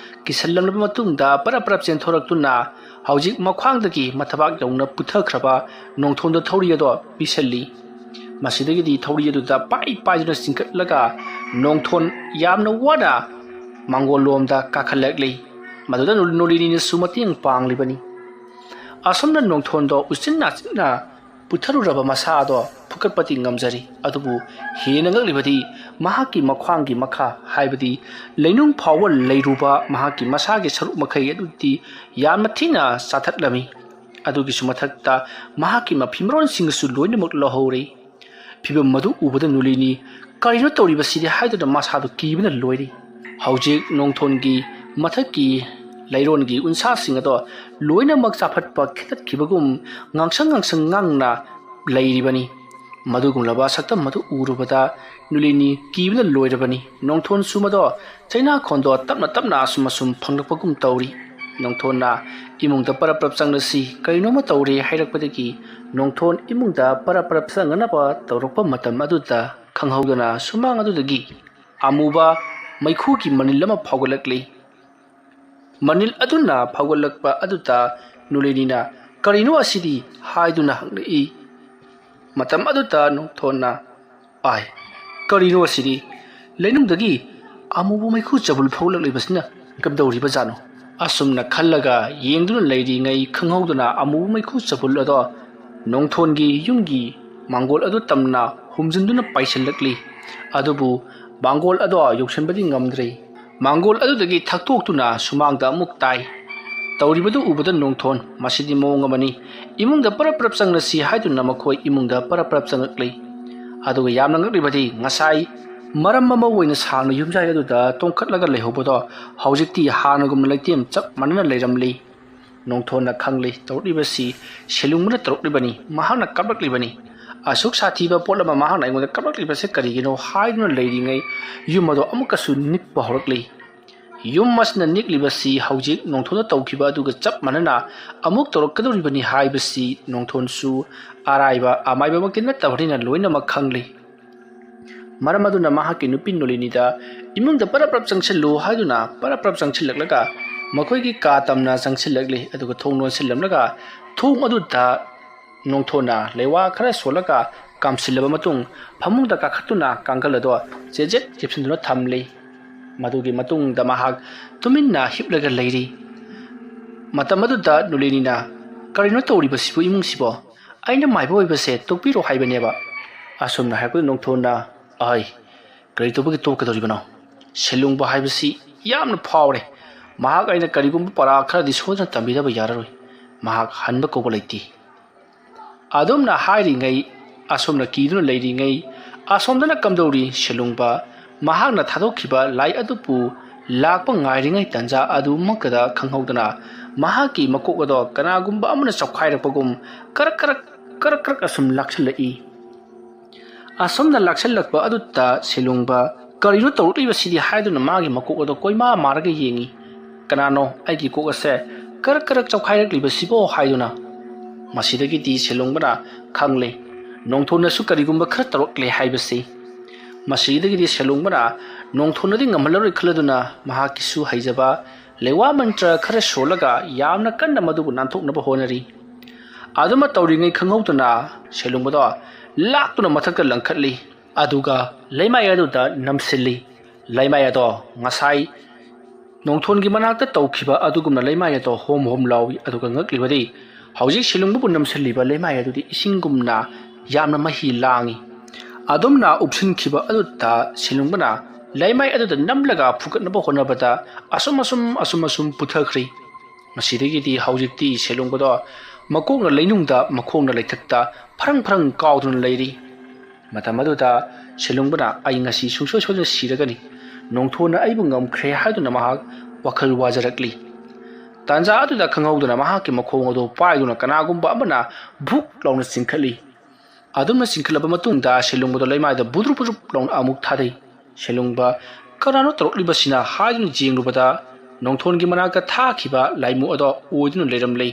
ꯀꯤꯁꯜꯂꯝꯂꯕ ꯃꯇꯨꯡꯗ ꯄꯔꯞ ꯆꯦꯟꯊꯣꯔꯛꯇꯨꯅ ꯍꯧꯖꯤꯛ ꯃꯈ꯭ꯋꯥꯡꯗꯒꯤ ꯃꯊꯕꯥꯛ ꯌꯧꯅ ꯄꯨꯊꯈ꯭ꯔꯕ ꯅꯣꯡꯊꯣꯟꯗ ꯊꯧꯔꯤ ꯑꯗꯣ ꯄꯤꯁꯜꯂꯤ ꯃꯁꯤꯗꯒꯤꯗꯤ ꯊꯧꯔꯤ ꯑꯗꯨꯗ ꯄꯥꯏꯗꯨꯅ ꯆꯤꯡꯈꯠꯂꯒ ꯅꯣꯡꯊꯣꯟ ꯌꯥꯝꯅ ꯋꯥꯅ ꯃꯥꯡꯒꯣꯜꯂꯣꯝꯗ ꯀꯥꯈꯠꯂꯛꯂꯤ ꯃꯗꯨꯗ ꯅꯣꯂꯤꯅꯤꯅꯁꯨ ꯃꯇꯦꯡ ꯄꯥꯡꯂꯤꯕꯅꯤ ꯑꯁꯣꯝꯅ ꯅꯣꯡꯊꯣꯟꯗꯣ ꯎꯆꯤꯟ ꯅꯥꯆꯤꯟꯅ ꯄꯨꯊꯔꯨꯔꯕ ꯃꯁꯥꯗꯣ ꯐꯨꯀꯠꯄꯗꯤ ꯉꯝꯖꯔꯤ ꯑꯗꯨꯕꯨ ꯍꯦꯟꯅ ꯉꯛꯂꯤꯕꯗꯤ ꯃꯍꯥꯛꯀꯤ ꯃꯈ꯭ꯋꯥꯡꯒꯤ ꯃꯈꯥ ꯍꯥꯏꯕꯗꯤ ꯂꯩꯅꯨꯡ ꯐꯥꯎꯕ ꯂꯩꯔꯨꯕ ꯃꯍꯥꯛꯀꯤ ꯃꯁꯥꯒꯤ ꯁꯔꯨꯛ ꯃꯈꯩ ꯑꯗꯨꯗꯤ ꯌꯥꯝꯅ ꯊꯤꯅ ꯆꯥꯊꯠꯂꯝꯃꯤ ꯑꯗꯨꯒꯤꯁꯨ ꯃꯊꯛꯇ ꯃꯍꯥꯛꯀꯤ ꯃꯐꯤꯃꯔꯣꯟꯁꯤꯡꯁꯨ ꯂꯣꯏꯅꯃꯛ ꯂꯧꯍꯧꯔꯤ ꯐꯤꯕꯝ ꯑꯗꯨ ꯎꯕꯗ ꯅꯣꯂꯤꯅꯤ ꯀꯔꯤꯅꯣ ꯇꯧꯔꯤꯕꯁꯤꯗꯤ ꯍꯥꯏꯗꯨꯅ ꯃꯁꯥꯗꯨ ꯀꯤꯕꯅ ꯂꯣꯏꯔꯤ ꯍꯧꯖꯤꯛ ꯅꯣꯡꯊꯣꯟꯒꯤ ꯃꯊꯛꯀꯤ ꯂꯩꯔꯣꯟꯒꯤ ꯎꯟꯁꯥꯁꯤꯡ ꯑꯗꯣ ꯂꯣꯏꯅꯃꯛ ꯆꯥꯐꯠꯄ ꯈꯦꯠꯇꯠꯈꯤꯕꯒꯨꯝ ꯉꯥꯡꯁꯪ ꯉꯥꯡꯅ ꯂꯩꯔꯤꯕꯅꯤ ꯃꯗꯨꯒꯨꯝꯂꯕ ꯁꯛꯇꯝ ꯑꯗꯨ ꯎꯔꯨꯕꯗ ꯅꯣꯂꯤꯅꯤ ꯀꯤꯕꯅ ꯂꯣꯏꯔꯕꯅꯤ ꯅꯣꯡꯊꯣꯟꯁꯨ ꯃꯗꯣ ꯆꯩꯅꯥꯈꯣꯟꯗꯣ ꯇꯞꯅ ꯑꯁꯨꯝ ꯐꯪꯂꯛꯄꯒꯨꯝ ꯇꯧꯔꯤ ꯅꯣꯡꯊꯣꯟꯅ ꯏꯃꯨꯡꯗ ꯄꯔꯞ ꯆꯪꯂꯁꯤ ꯀꯔꯤꯅꯣꯃ ꯇꯧꯔꯦ ꯍꯥꯏꯔꯛꯄꯗꯒꯤ ꯅꯣꯡꯊꯣꯟ ꯏꯃꯨꯡꯗ ꯄꯔꯞ ꯆꯪꯅꯅꯕ ꯇꯧꯔꯛꯄ ꯃꯇꯝ ꯑꯗꯨꯗ ꯈꯪꯍꯧꯗꯅ ꯁꯨꯃꯥꯡ ꯑꯗꯨꯗꯒꯤ ꯑꯃꯨꯕ ꯃꯩꯈꯨꯒꯤ ꯃꯅꯤꯜ ꯑꯃ ꯐꯥꯎꯒꯠꯂꯛꯂꯤ ꯃꯅꯤꯜ ꯑꯗꯨꯅ ꯐꯥꯎꯒꯠꯂꯛꯄ ꯑꯗꯨꯗ ꯅꯣꯂꯤꯅꯤꯅ ꯀꯔꯤꯅꯣ ꯑꯁꯤꯗꯤ ꯍꯥꯏꯗꯨꯅ ꯍꯪꯂꯛꯏ ꯃꯇꯝ ꯑꯗꯨꯗ ꯅꯣꯡꯊꯣꯟꯅ ꯀꯔꯤꯅꯣ ꯑꯁꯤꯗꯤ ꯂꯩꯅꯨꯡꯗꯒꯤ ꯑꯃꯨꯕ ꯃꯩꯈꯨ ꯆꯕꯨꯜ ꯐꯥꯎꯒꯠꯂꯛꯂꯤꯕꯁꯤꯅ ꯀꯝꯗꯧꯔꯤꯕꯖꯥꯠꯅꯣ ꯑꯁꯨꯝꯅ ꯈꯜꯂꯒ ꯌꯦꯡꯗꯨꯅ ꯂꯩꯔꯤꯉꯩ ꯈꯪꯍꯧꯗꯅ ꯑꯃꯨꯕ ꯃꯩꯈꯨ ꯆꯕꯨꯜ ꯑꯗꯣ ꯅꯣꯡꯊꯣꯟꯒꯤ ꯌꯨꯝꯒꯤ ꯃꯥꯡꯒꯣꯜ ꯑꯗꯨ ꯇꯝꯅ ꯍꯨꯝꯖꯤꯟꯗꯨꯅ ꯄꯥꯏꯁꯤꯜꯂꯛꯂꯤ ꯑꯗꯨꯕꯨ ꯃꯥꯡꯒꯣꯜ ꯑꯗꯨ ꯌꯧꯁꯤꯟꯕꯗꯤ ꯉꯝꯗ꯭ꯔꯦ ꯃꯥꯡꯒꯣꯜ ꯑꯗꯨꯗꯒꯤ ꯊꯛꯇꯣꯛꯇꯨꯅ ꯁꯨꯃꯥꯡꯗ ꯑꯃꯨꯛ ꯇꯥꯏ ꯇꯧꯔꯤꯕꯗꯨ ꯎꯕꯗ ꯅꯣꯡꯊꯣꯟ ꯃꯁꯤꯗꯤ ꯃꯑꯣꯡ ꯑꯃꯅꯤ ꯏꯃꯨꯡꯗ ꯄꯔꯞ ꯄꯔꯞ ꯆꯪꯂꯁꯤ ꯍꯥꯏꯗꯨꯅ ꯃꯈꯣꯏ ꯏꯃꯨꯡꯗ ꯄꯔꯞ ꯄꯔꯞ ꯆꯪꯂꯛꯂꯤ ꯑꯗꯨꯒ ꯌꯥꯝꯅ ꯉꯛꯂꯤꯕꯗꯤ ꯉꯁꯥꯏ ꯃꯔꯝ ꯑꯃ ꯑꯣꯏꯅ ꯁꯥꯡꯅ ꯌꯨꯝꯖꯥꯏ ꯑꯗꯨꯗ ꯇꯣꯡꯈꯠꯂꯒ ꯂꯩꯍꯧꯕꯗꯣ ꯍꯧꯖꯤꯛꯇꯤ ꯍꯥꯟꯅꯒꯨꯝꯅ ꯂꯩꯇꯦꯝ ꯆꯞ ꯃꯥꯟꯅꯅ ꯂꯩꯔꯝꯂꯤ ꯅꯣꯡꯊꯣꯟꯅ ꯈꯪꯂꯤ ꯇꯧꯔꯛꯂꯤꯕꯁꯤ ꯁꯦꯂꯨꯡꯕꯅ ꯇꯧꯔꯛꯂꯤꯕꯅꯤ ꯃꯍꯥꯛꯅ ꯀꯞꯂꯛꯂꯤꯕꯅꯤ ꯑꯁꯨꯛ ꯁꯥꯊꯤꯕ ꯄꯣꯠ ꯑꯃ ꯃꯍꯥꯛꯅ ꯑꯩꯉꯣꯟꯗ ꯀꯞꯂꯛꯂꯤꯕꯁꯦ ꯀꯔꯤꯒꯤꯅꯣ ꯍꯥꯏꯗꯨꯅ ꯂꯩꯔꯤꯉꯩ ꯌꯨꯝ ꯑꯗꯣ ꯑꯃꯨꯛꯀꯁꯨ ꯅꯤꯛꯄ ꯍꯧꯔꯛꯂꯤ ꯌꯨꯝ ꯑꯁꯤꯅ ꯅꯤꯛꯂꯤꯕꯁꯤ ꯍꯧꯖꯤꯛ ꯅꯣꯡꯊꯣꯟꯅ ꯇꯧꯈꯤꯕ ꯑꯗꯨꯒ ꯆꯞ ꯃꯥꯟꯅꯅ ꯑꯃꯨꯛ ꯇꯧꯔꯛꯀꯗꯧꯔꯤꯕꯅꯤ ꯍꯥꯏꯕꯁꯤ ꯅꯣꯡꯊꯣꯟꯁꯨ ꯑꯔꯥꯏꯕ ꯑꯃꯥꯏꯕꯃꯛꯇꯤ ꯅꯠꯇꯕꯅꯤꯅ ꯂꯣꯏꯅꯃꯛ ꯈꯪꯂꯤ ꯃꯔꯝ ꯑꯗꯨꯅ ꯃꯍꯥꯛꯀꯤ ꯅꯨꯄꯤ ꯅꯣꯂꯤꯅꯤꯗ ꯏꯃꯨꯡꯗ ꯄꯔꯞ ꯄꯔꯞ ꯆꯪꯁꯤꯜꯂꯨ ꯍꯥꯏꯗꯨꯅ ꯄꯔꯞ ꯄꯔꯞ ꯆꯪꯁꯤꯜꯂꯛꯂꯒ ꯃꯈꯣꯏꯒꯤ ꯀꯥ ꯇꯝꯅ ꯆꯪꯁꯤꯜꯂꯛꯂꯤ ꯑꯗꯨꯒ ꯊꯣꯡ ꯂꯣꯟꯁꯤꯜꯂꯝꯂꯒ ꯊꯣꯡ ꯑꯗꯨꯗ ꯅꯣꯡꯊꯣꯟꯅ ꯂꯩꯋꯥ ꯈꯔ ꯁꯣꯜꯂꯒ ꯀꯥꯝꯁꯤꯜꯂꯕ ꯃꯇꯨꯡ ꯐꯃꯨꯡꯗ ꯀꯥꯈꯠꯇꯨꯅ ꯀꯥꯡꯒꯜ ꯑꯗꯣ ꯆꯦꯖꯦꯠ ꯆꯦꯞꯁꯤꯟꯗꯨꯅ ꯊꯝꯂꯤ ꯃꯗꯨꯒꯤ ꯃꯇꯨꯡꯗ ꯃꯍꯥꯛ ꯇꯨꯃꯤꯟꯅ ꯍꯤꯞꯂꯒ ꯂꯩꯔꯤ ꯃꯇꯝ ꯑꯗꯨꯗ ꯅꯨꯂꯤꯅꯤꯅ ꯀꯔꯤꯅꯣ ꯇꯧꯔꯤꯕꯁꯤꯕꯨ ꯏꯃꯨꯡꯁꯤꯕꯣ ꯑꯩꯅ ꯃꯥꯏꯕ ꯑꯣꯏꯕꯁꯦ ꯇꯣꯛꯄꯤꯔꯣ ꯍꯥꯏꯕꯅꯦꯕ ꯑꯁꯨꯝꯅ ꯍꯥꯏꯔꯛꯄꯗ ꯅꯣꯡꯊꯣꯟꯅ ꯑꯍꯩ ꯀꯔꯤ ꯇꯧꯕꯒꯤ ꯇꯣꯛꯀꯗꯧꯔꯤꯕꯅꯣ ꯁꯦꯂꯨꯡꯕ ꯍꯥꯏꯕꯁꯤ ꯌꯥꯝꯅ ꯐꯥꯎꯔꯦ ꯃꯍꯥꯛ ꯑꯩꯅ ꯀꯔꯤꯒꯨꯝꯕ ꯄꯔꯥ ꯈꯔꯗꯤ ꯁꯣꯏꯗꯅ ꯇꯝꯕꯤꯗꯕ ꯌꯥꯔꯔꯣꯏ ꯃꯍꯥꯛ ꯍꯟꯕ ꯀꯧꯕ ꯂꯩꯇꯦ ꯑꯗꯨꯝꯅ ꯍꯥꯏꯔꯤꯉꯩ ꯑꯁꯣꯝꯅ ꯀꯤꯗꯨꯅ ꯂꯩꯔꯤꯉꯩ ꯑꯁꯣꯝꯗꯅ ꯀꯝꯗꯧꯔꯤ ꯁꯦꯂꯨꯡꯕ ꯃꯍꯥꯛꯅ ꯊꯥꯗꯣꯛꯈꯤꯕ ꯂꯥꯏ ꯑꯗꯨꯕꯨ ꯂꯥꯛꯄ ꯉꯥꯏꯔꯤꯉꯩ ꯇꯟꯖꯥ ꯑꯗꯨꯃꯛꯇꯗ ꯈꯪꯍꯧꯗꯅ ꯃꯍꯥꯛꯀꯤ ꯃꯀꯣꯛ ꯑꯗꯣ ꯀꯅꯥꯒꯨꯝꯕ ꯑꯃꯅ ꯆꯞꯈꯥꯏꯔꯛꯄꯒꯨꯝ ꯀꯔꯛ ꯀꯔꯛ ꯀꯔꯛ ꯀꯔꯛ ꯑꯁꯨꯝ ꯂꯥꯛꯁꯤꯜꯂꯛꯏ ꯑꯁꯣꯝꯅ ꯂꯥꯛꯁꯤꯜꯂꯛꯄ ꯑꯗꯨꯗ ꯁꯦꯂꯨꯡꯕ ꯀꯔꯤꯅꯣ ꯇꯧꯔꯛꯂꯤꯕꯁꯤꯗꯤ ꯍꯥꯏꯗꯨꯅ ꯃꯥꯒꯤ ꯃꯀꯣꯛ ꯑꯗꯣ ꯀꯣꯏꯃꯥ ꯃꯥꯔꯒ ꯌꯦꯡꯉꯤ ꯀꯅꯥꯅꯣ ꯑꯩꯒꯤ ꯀꯣꯛ ꯑꯁꯦ ꯀꯔꯛ ꯀꯔꯛ ꯆꯞꯈꯥꯏꯔꯛꯂꯤꯕꯁꯤꯕꯣ ꯍꯥꯏꯗꯨꯅ ꯃꯁꯤꯗꯒꯤꯗꯤ ꯁꯦꯂꯨꯡꯕꯅ ꯈꯪꯂꯦ ꯅꯣꯡꯊꯣꯟꯅꯁꯨ ꯀꯔꯤꯒꯨꯝꯕ ꯈꯔ ꯇꯧꯔꯛꯂꯦ ꯍꯥꯏꯕꯁꯤ ꯃꯁꯤꯗꯒꯤꯗꯤ ꯁꯦꯂꯨꯡꯕꯅ ꯅꯣꯡꯊꯣꯟꯅꯗꯤ ꯉꯝꯍꯜꯂꯔꯣꯏ ꯈꯜꯂꯗꯨꯅ ꯃꯍꯥꯛꯀꯤꯁꯨ ꯍꯩꯖꯕ ꯂꯩꯋꯥ ꯃꯟꯇ꯭ꯔ ꯈꯔ ꯁꯣꯜꯂꯒ ꯌꯥꯝꯅ ꯀꯟꯅ ꯃꯗꯨꯕꯨ ꯅꯥꯟꯊꯣꯛꯅꯕ ꯍꯣꯠꯅꯔꯤ ꯑꯗꯨꯃ ꯇꯧꯔꯤꯉꯩ ꯈꯪꯍꯧꯗꯅ ꯁꯦꯂꯨꯡꯕꯗꯣ ꯂꯥꯛꯇꯨꯅ ꯃꯊꯛꯇ ꯂꯪꯈꯠꯂꯤ ꯑꯗꯨꯒ ꯂꯩꯃꯥꯏ ꯑꯗꯨꯗ ꯅꯝꯁꯤꯜꯂꯤ ꯂꯩꯃꯥꯏ ꯑꯗꯣ ꯉꯁꯥꯏ ꯅꯣꯡꯊꯣꯟꯒꯤ ꯃꯅꯥꯛꯇ ꯇꯧꯈꯤꯕ ꯑꯗꯨꯒꯨꯝꯅ ꯂꯩꯃꯥꯏ ꯑꯗꯣ ꯍꯣꯝ ꯍꯣꯝ ꯂꯥꯎꯏ ꯑꯗꯨꯒ ꯉꯛꯂꯤꯕꯗꯤ ꯍꯧꯖꯤꯛ ꯁꯦꯂꯨꯡꯕꯕꯨ ꯅꯝꯁꯤꯜꯂꯤꯕ ꯂꯩꯃꯥꯏ ꯑꯗꯨꯗꯤ ꯏꯁꯤꯡꯒꯨꯝꯅ ꯌꯥꯝꯅ ꯃꯍꯤ ꯂꯥꯡꯏ ꯑꯗꯨꯝꯅ ꯎꯞꯁꯤꯟꯈꯤꯕ ꯑꯗꯨꯗ ꯁꯦꯂꯨꯡꯕꯅ ꯂꯩꯃꯥꯏ ꯑꯗꯨꯗ ꯅꯝꯂꯒ ꯐꯨꯒꯠꯅꯕ ꯍꯣꯠꯅꯕꯗ ꯑꯁꯨꯝ ꯄꯨꯊꯈ꯭ꯔꯤ ꯃꯁꯤꯗꯒꯤꯗꯤ ꯍꯧꯖꯤꯛꯇꯤ ꯁꯦꯂꯨꯡꯕꯗꯣ ꯃꯀꯣꯛꯅ ꯂꯩꯅꯨꯡꯗ ꯃꯈꯣꯡꯅ ꯂꯩꯊꯛꯇ ꯐꯔꯪ ꯐꯔꯪ ꯀꯥꯎꯗꯨꯅ ꯂꯩꯔꯤ ꯃꯇꯝ ꯑꯗꯨꯗ ꯁꯦꯂꯨꯡꯕꯅ ꯑꯩ ꯉꯁꯤ ꯁꯨꯡꯁꯣꯏ ꯁꯣꯏꯗꯅ ꯁꯤꯔꯒꯅꯤ ꯅꯣꯡꯊꯣꯟꯅ ꯑꯩꯕꯨ ꯉꯝꯈ꯭ꯔꯦ ꯍꯥꯏꯗꯨꯅ ꯃꯍꯥꯛ ꯋꯥꯈꯜ ꯋꯥꯖꯔꯛꯂꯤ ꯇꯥꯟꯖꯥ ꯑꯗꯨꯗ ꯈꯪꯍꯧꯗꯅ ꯃꯍꯥꯛꯀꯤ ꯃꯈꯣꯡ ꯑꯗꯨ ꯄꯥꯏꯗꯨꯅ ꯀꯅꯥꯒꯨꯝꯕ ꯑꯃꯅ ꯚꯨꯛ ꯂꯥꯎꯅ ꯆꯤꯡꯈꯠꯂꯤ ꯑꯗꯨꯝꯅ ꯆꯤꯡꯈꯠꯂꯕ ꯃꯇꯨꯡꯗ ꯁꯦꯂꯨꯡꯕꯗꯣ ꯂꯩꯃꯥꯏꯗ ꯕꯨꯗ꯭ꯔꯨꯞ ꯕꯨꯗ꯭ꯔꯨꯞ ꯂꯥꯎꯅ ꯑꯃꯨꯛ ꯊꯥꯗꯩ ꯁꯦꯂꯨꯡꯕ ꯀꯅꯥꯅꯣ ꯇꯧꯔꯛꯂꯤꯕꯁꯤꯅ ꯍꯥꯏꯗꯨꯅ ꯌꯦꯡꯂꯨꯕꯗ ꯅꯣꯡꯊꯣꯟꯒꯤ ꯃꯅꯥꯛꯇ ꯊꯥꯈꯤꯕ ꯂꯥꯏꯃꯨ ꯑꯗꯣ ꯑꯣꯏꯗꯨꯅ ꯂꯩꯔꯝꯂꯤ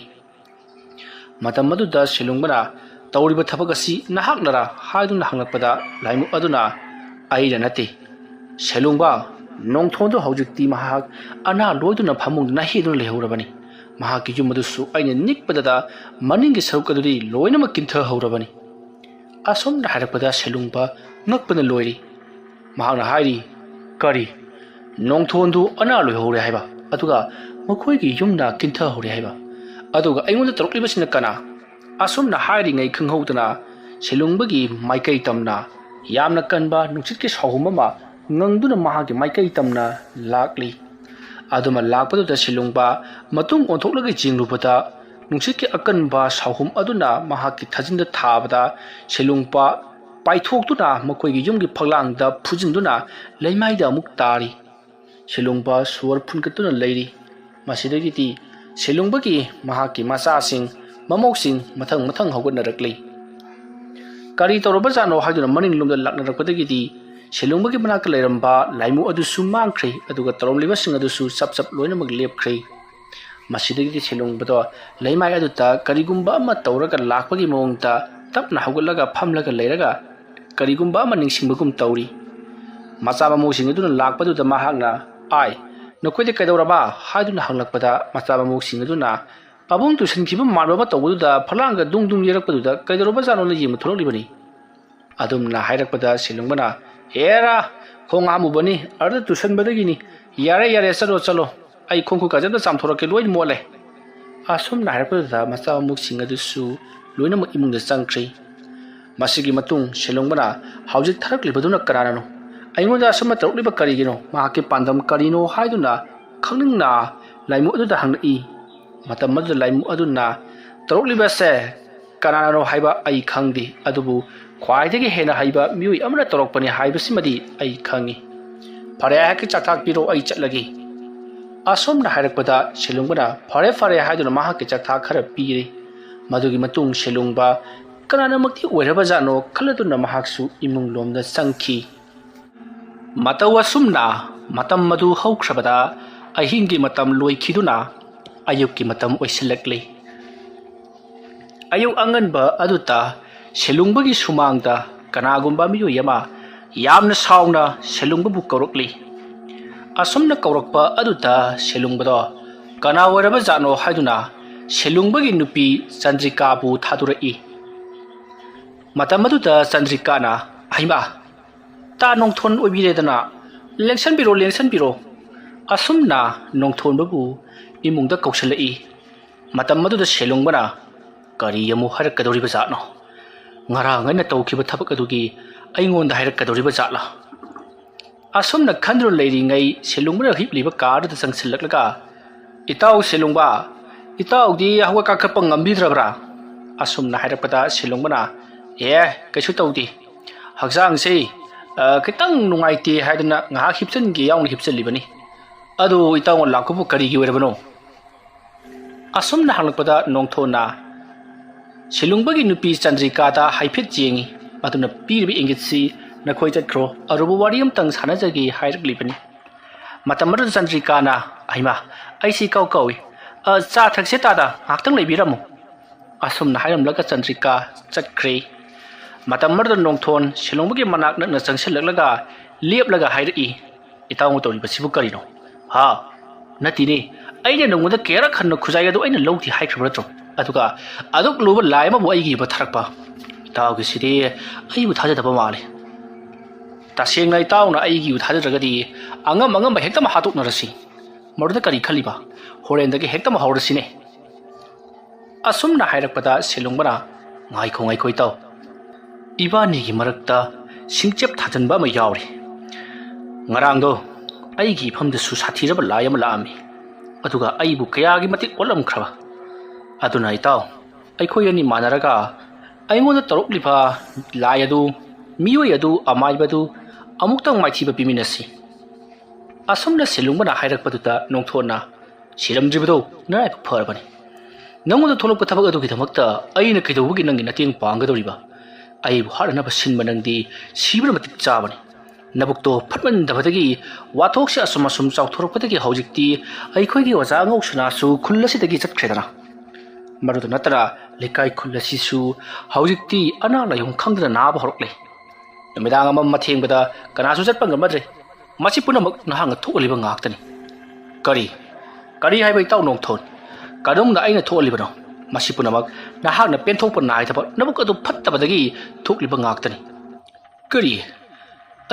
ꯃꯇꯝ ꯑꯗꯨꯗ ꯁꯦꯂꯨꯡꯕꯅ ꯇꯧꯔꯤꯕ ꯊꯕꯛ ꯑꯁꯤ ꯅꯍꯥꯛꯅꯔꯥ ꯍꯥꯏꯗꯨꯅ ꯍꯪꯂꯛꯄꯗ ꯂꯥꯏꯃꯨ ꯑꯗꯨꯅ ꯑꯩꯅ ꯅꯠꯇꯦ ꯁꯦꯂꯨꯡꯕ ꯅꯣꯡꯊꯣꯟꯗꯣ ꯍꯧꯖꯤꯛꯇꯤ ꯃꯍꯥꯛ ꯑꯅꯥ ꯂꯣꯏꯗꯨꯅ ꯐꯃꯨꯡꯗ ꯅꯥꯍꯦꯗꯨꯅ ꯂꯩꯍꯧꯔꯕꯅꯤ ꯃꯍꯥꯛꯀꯤ ꯌꯨꯝ ꯑꯗꯨꯁꯨ ꯑꯩꯅ ꯅꯤꯛꯄꯗ ꯃꯅꯤꯡꯒꯤ ꯁꯔꯨꯛ ꯑꯗꯨꯗꯤ ꯂꯣꯏꯅꯃꯛ ꯀꯤꯟꯊꯍꯧꯔꯕꯅꯤ ꯑꯁꯣꯝꯅ ꯍꯥꯏꯔꯛꯄꯗ ꯁꯦꯂꯨꯡꯕ ꯉꯛꯄꯅ ꯂꯣꯏꯔꯤ ꯃꯍꯥꯛꯅ ꯍꯥꯏꯔꯤ ꯀꯔꯤ ꯅꯣꯡꯊꯣꯟꯗꯨ ꯑꯅꯥ ꯂꯣꯏꯍꯧꯔꯦ ꯍꯥꯏꯕ ꯑꯗꯨꯒ ꯃꯈꯣꯏꯒꯤ ꯌꯨꯝꯅ ꯀꯤꯟꯊꯍꯧꯔꯦ ꯍꯥꯏꯕ ꯑꯗꯨꯒ ꯑꯩꯉꯣꯟꯗ ꯇꯧꯔꯛꯂꯤꯕꯁꯤꯅ ꯀꯅꯥ ꯑꯁꯣꯝꯅ ꯍꯥꯏꯔꯤꯉꯩ ꯈꯪꯍꯧꯗꯅ ꯁꯦꯂꯨꯡꯕꯒꯤ ꯃꯥꯏꯀꯩ ꯇꯝꯅ ꯌꯥꯝꯅ ꯀꯟꯕ ꯅꯨꯡꯁꯤꯠꯀꯤ ꯁꯥꯎꯍꯨꯝ ꯑꯃ ꯉꯪꯗꯨꯅ ꯃꯍꯥꯛꯀꯤ ꯃꯥꯏꯀꯩ ꯇꯝꯅ ꯂꯥꯛꯂꯤ ꯑꯗꯨꯃ ꯂꯥꯛꯄꯗꯨꯗ ꯁꯦꯂꯨꯡꯕ ꯃꯇꯨꯡ ꯑꯣꯟꯊꯣꯛꯂꯒ ꯌꯦꯡꯂꯨꯕꯗ ꯅꯨꯡꯁꯤꯠꯀꯤ ꯑꯀꯟꯕ ꯁꯥꯎꯍꯨꯝ ꯑꯗꯨꯅ ꯃꯍꯥꯛꯀꯤ ꯊꯥꯖꯤꯟꯗ ꯊꯥꯕꯗ ꯁꯦꯂꯨꯡꯕ ꯄꯥꯏꯊꯣꯛꯇꯨꯅ ꯃꯈꯣꯏꯒꯤ ꯌꯨꯝꯒꯤ ꯐꯛꯂꯥꯡꯗ ꯐꯨꯖꯤꯟꯗꯨꯅ ꯂꯩꯃꯥꯏꯗ ꯑꯃꯨꯛ ꯇꯥꯔꯤ ꯁꯦꯂꯨꯡꯕ ꯁꯣꯔ ꯐꯨꯟꯒꯠꯇꯨꯅ ꯂꯩꯔꯤ ꯃꯁꯤꯗꯒꯤꯗꯤ ꯁꯦꯂꯨꯡꯕꯒꯤ ꯃꯍꯥꯛꯀꯤ ꯃꯆꯥꯁꯤꯡ ꯃꯃꯧꯁꯤꯡ ꯃꯊꯪ ꯃꯊꯪ ꯍꯧꯒꯠꯅꯔꯛꯂꯤ ꯀꯔꯤ ꯇꯧꯔꯕꯖꯥꯠꯅꯣ ꯍꯥꯏꯗꯨꯅ ꯃꯅꯤꯡꯂꯣꯝꯗ ꯂꯥꯛꯅꯔꯛꯄꯗꯒꯤꯗꯤ ꯁꯦꯂꯨꯡꯕꯒꯤ ꯃꯅꯥꯛꯇ ꯂꯩꯔꯝꯕ ꯂꯥꯏꯃꯨ ꯑꯗꯨꯁꯨ ꯃꯥꯡꯈ꯭ꯔꯦ ꯑꯗꯨꯒ ꯇꯧꯔꯝꯂꯤꯕꯁꯤꯡ ꯑꯗꯨꯁꯨ ꯆꯞ ꯆꯞ ꯂꯣꯏꯅꯃꯛ ꯂꯦꯞꯈ꯭ꯔꯦ ꯃꯁꯤꯗꯒꯤꯗꯤ ꯁꯦꯂꯨꯡꯕꯗꯣ ꯂꯩꯃꯥꯏ ꯑꯗꯨꯗ ꯀꯔꯤꯒꯨꯝꯕ ꯑꯃ ꯇꯧꯔꯒ ꯂꯥꯛꯄꯒꯤ ꯃꯑꯣꯡꯗ ꯇꯞꯅ ꯍꯧꯒꯠꯂꯒ ꯐꯝꯂꯒ ꯂꯩꯔꯒ ꯀꯔꯤꯒꯨꯝꯕ ꯑꯃ ꯅꯤꯡꯁꯤꯡꯕꯒꯨꯝ ꯇꯧꯔꯤ ꯃꯆꯥ ꯃꯃꯧꯁꯤꯡ ꯑꯗꯨꯅ ꯂꯥꯛꯄꯗꯨꯗ ꯃꯍꯥꯛꯅ ꯑꯥꯏ ꯅꯈꯣꯏꯗꯤ ꯀꯩꯗꯧꯔꯕ ꯍꯥꯏꯗꯨꯅ ꯍꯪꯂꯛꯄꯗ ꯃꯆꯥ ꯃꯃꯧꯁꯤꯡ ꯑꯗꯨꯅ ꯄꯥꯕꯨꯡ ꯇꯨꯁꯟꯈꯤꯕ ꯃꯥꯟꯕ ꯑꯃ ꯇꯧꯕꯗꯨꯗ ꯐꯂꯥꯡꯒ ꯗꯨꯡ ꯗꯨꯡ ꯌꯦꯔꯛꯄꯗꯨꯗ ꯀꯩꯗꯧꯔꯕꯖꯥꯠꯅꯣꯅ ꯌꯦꯡꯕ ꯊꯣꯛꯂꯛꯂꯤꯕꯅꯤ ꯑꯗꯨꯝꯅ ꯍꯥꯏꯔꯛꯄꯗ ꯁꯦꯂꯨꯡꯕꯅ ꯍꯦꯔꯥ ꯈꯣꯡ ꯍꯥꯝꯃꯨꯕꯅꯤ ꯑꯗꯨꯗ ꯇꯨꯁꯟꯕꯗꯒꯤꯅꯤ ꯌꯥꯔꯦ ꯌꯥꯔꯦ ꯆꯠꯂꯣ ꯑꯩ ꯈꯣꯡ ꯈꯨꯠ ꯀꯥꯖꯝꯇ ꯆꯥꯝꯊꯣꯔꯛꯀꯦ ꯂꯣꯏꯅ ꯃꯣꯠꯂꯦ ꯑꯁꯨꯝꯅ ꯍꯥꯏꯔꯛꯄꯗꯨꯗ ꯃꯆꯥ ꯃꯃꯧꯁꯤꯡ ꯑꯗꯨꯁꯨ loinamuk imungda changkhri masigi matung Shelongbana hawjik tharaklibaduna kananano aingonda asama tarukliba karigino mahaki pandam karino haiduna khangningna laimu aduda hangnai matam madu laimu aduna tarukliba se kananano haiba ai khangdi adubu khwaidagi hena haiba miui amana torokpani haibasimadi ai khangi phare haki chathak piro ai chatlagi asomna hairakpada Shelongbana phare haiduna mahaki chathak khara piri madugi matung Shelongba kananamakti oirabajano khaladuna mahaksu imung lomda sangki matawa sumna matam madu haukrabada ahingi matam loikhiduna ayukki matam oisilakli ayuk anganba aduta Shelongbagi sumangda kanagumba miyo yama yamna sauna Shelongba bu kaurokli asomna kaurakpa aduta Shelongbado kana oirabajano haiduna Shelongbagi nupi Chandrika bu thadurai matam maduda Chandrika na aima ta nongthon obiredana lengsan biro asumna nongthon babu imungda kausalai matam maduda Shelongbana kari yamu harakadoriba jatno ngarang aina tawkiba thabak adugi aingonda harakadoriba jatla asumna khandro leiringai Shelongbana hipliba karda changsillaklaga itaw Shelongba itaw di hawa kakhapa ngambidrabra asumna hairakpada Shelongbana kaisu tawdi hakjang sei kitang nungaiti haiduna ngahak hipchen gi yaung hipchen libani adu itaw lakubu kari gi werabano asumna halakpada nongthona Shelongbagi nupi Chandrika da haiphet jengi aduna pirbi ingitsi nakhoi chatkro arubu wariam tang sanajagi hairak libani matamar Chandrika na aima aisi kawi cha thakse ta da haktang leibiramu asumna hairamlaga Chandrika chatkre matamar nongthon Shelongbagi manak na changsillaklaga leplaga hairi itaw tori basibu karino ha natini aina nongda kera khanna khujai adu aina lowthi haikhra tro aduga aduk luba laima bu aigi ba tharakpa itaw gi sidi ai bu thaja daba male tasengna itaw na aigi bu thaja ragadi angam hekta ma hatuk narasi marda kari khaliba horenda gi hekta ma hawrasine asumna hairakpada Shelongbana ngai khoi taw ibani gi marakta singchep thajanba ma yawri ngarangdo aigi phamda su sathiraba layam laami aduga aibu kayagi matik olam khraba aduna itaw aikhoi ani manaraga aingonda tarukliba layadu miyoi adu amaibadu amuktang maithiba piminasi asumna Shelongbana hairakpaduta nongthona siramjibado narai pharabani nangonda tholokpa thabak adu gidamakta aina kidawugi nangi nating pangadoriba aibu haranaba sinba nangdi sibra matik chabani nabukto phatmandabadagi wathokse asum chawthorokpadagi hawjikti aikhoigi waja ngauksuna su khullasidagi chatkredana marudu natara lekai khullasi su hawjikti ana layong khangdana naba horokle namidang amam mathengbada kanasu chatpa ngamadre machi punamak nahanga tholiba ngaktani kari haiba itaw nongthon kadongna aina tholibano masi punamak nahakna penthokpa nai thaba nabuk adu phattabadagi thokliba ngaktani kari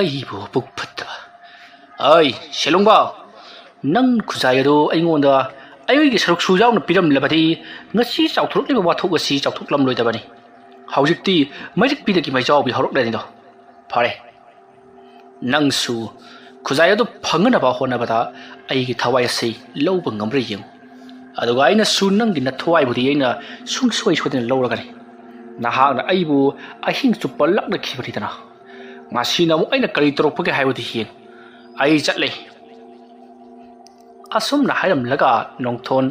aibu buk phattaba ai Shelongba nang khujai adu aingonda aigi saruk su yauna piram labadi ngasi chawthurukliba wathok asi chawthuklam loidabani hawjikti mairik pidagi mai jawbi horokladini do phare nangsu khujai adu phanganaba honabada aigi thawai asi lowba ngamre yeng aduga aina su nangi na thawai budi aina sungsoi sodena lowragani nahakna aibu ahing chupal lakna khibari dana masina mu aina kari torokpage haibudi hin ai chatle asumna hairamlaga nongthon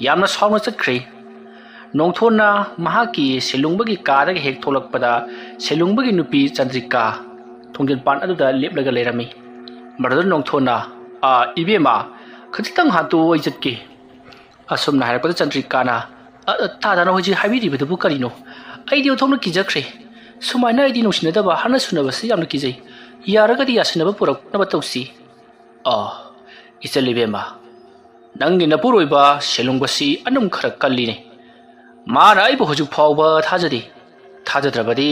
yamna sauna chatkre nongthonna mahaki Shelongbagi kadagi hek tholakpada Shelongbagi nupi Chandrika thongden pan aduda leplaga lerami marada nongthonna ibema khitang hatu oi chatki asumna hairakpada Chandrika na ta dana hoji haibiri bedu karino ai dio thongna kijakre sumaina idi nungsinadaba hana sunaba si yamna kijai yaragadi yasinaba purak naba tawsi isalibema nangi napuroiba Shelongbasi anum khara kalline mana aibu hojuk phawba thajadrabadi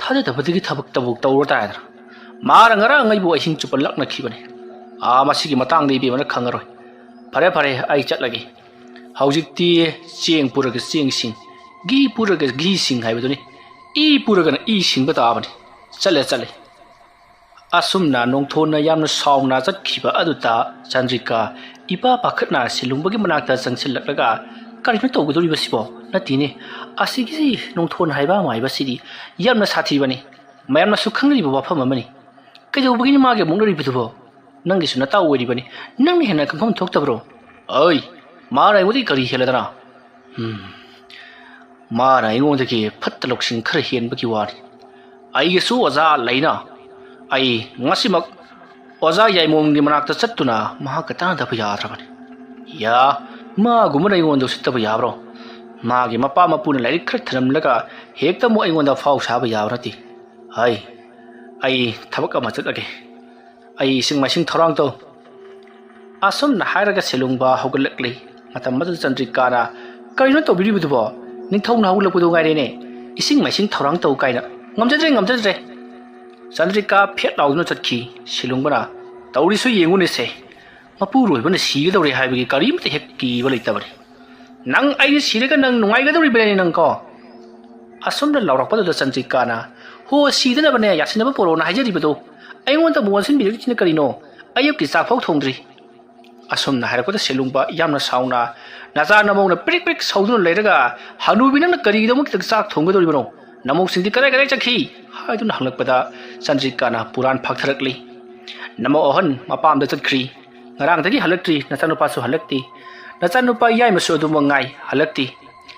thajadabadigi thabak tabuk tawra taidra mara ngara ngaibu ahing chupal lakna khibane masigi matang dei bemana khangaroi phare ai chatlagi haujikti cheng puraga cheng sing गी पुरगा गी सिंग हाइबदुनी ई पुरगना ई सिंग बताबनी चले चले असुमना नोंथोना यामना सावना चटखिबा अदुता चंद्रिका इपा पाखतना सिलुंबगी मनाक्ता चंगसिललगा करिनो तौगदोरिबसिबो नतिने असिगी नोंथोन हाइबा माइबसिदी यामना साथीबनी मयामना सुखंगरिबो वाफम अमनी कजौबगी मागे मुंगरिबदुबो नंगिसु नता ओइरिबनी नंनि हेना कंफम थोक्तब्रो ओइ मारा इवदी करि हेलदना मारा इगोंदगी फत्त लोक्सिन खर हेनबगी वारी आइगेसु ओजा लैना आई ngasimak oza yaimongni manakta chattuna mahaka tanadaba yadrabani ya ma gumana ingonda sittaba yabro magi mapa mapuna lairik khar tharamlaga hekta mo ingonda fau saba yabrati hai ai thabak ama chatlage ai singmasing thorang to asum na hairaga selungba hogalakli matam madu chandrikana kaino to biribudubo ningthau na hugulakpudu ngairene ising masing thorang to kaina ngamjadre Chandrika phet lauduna chatki silungbana taurisu yengune se mapuroi bana sigidori haibagi karimta hekki balaitabari nang ai sirega nang nungaigadori belani nang ko asumna laurakpada Chandrika na ho sidana bane yasinaba porona hajari bado aingonta muwasin bidri china karino ayuki chafau thongdri asumna harakoda silungba yamna sauna naza namona prik prik sauduna leiraga hanubina na karigidamuk tak chak thonggadori bano namok singdi kare chakhi haidun halakpada Chandrika na puran phaktharakli namo ohan mapam da chakri ngarang dagi halaktri nachanupa su halakti nachanupa yai masu adu mangai halakti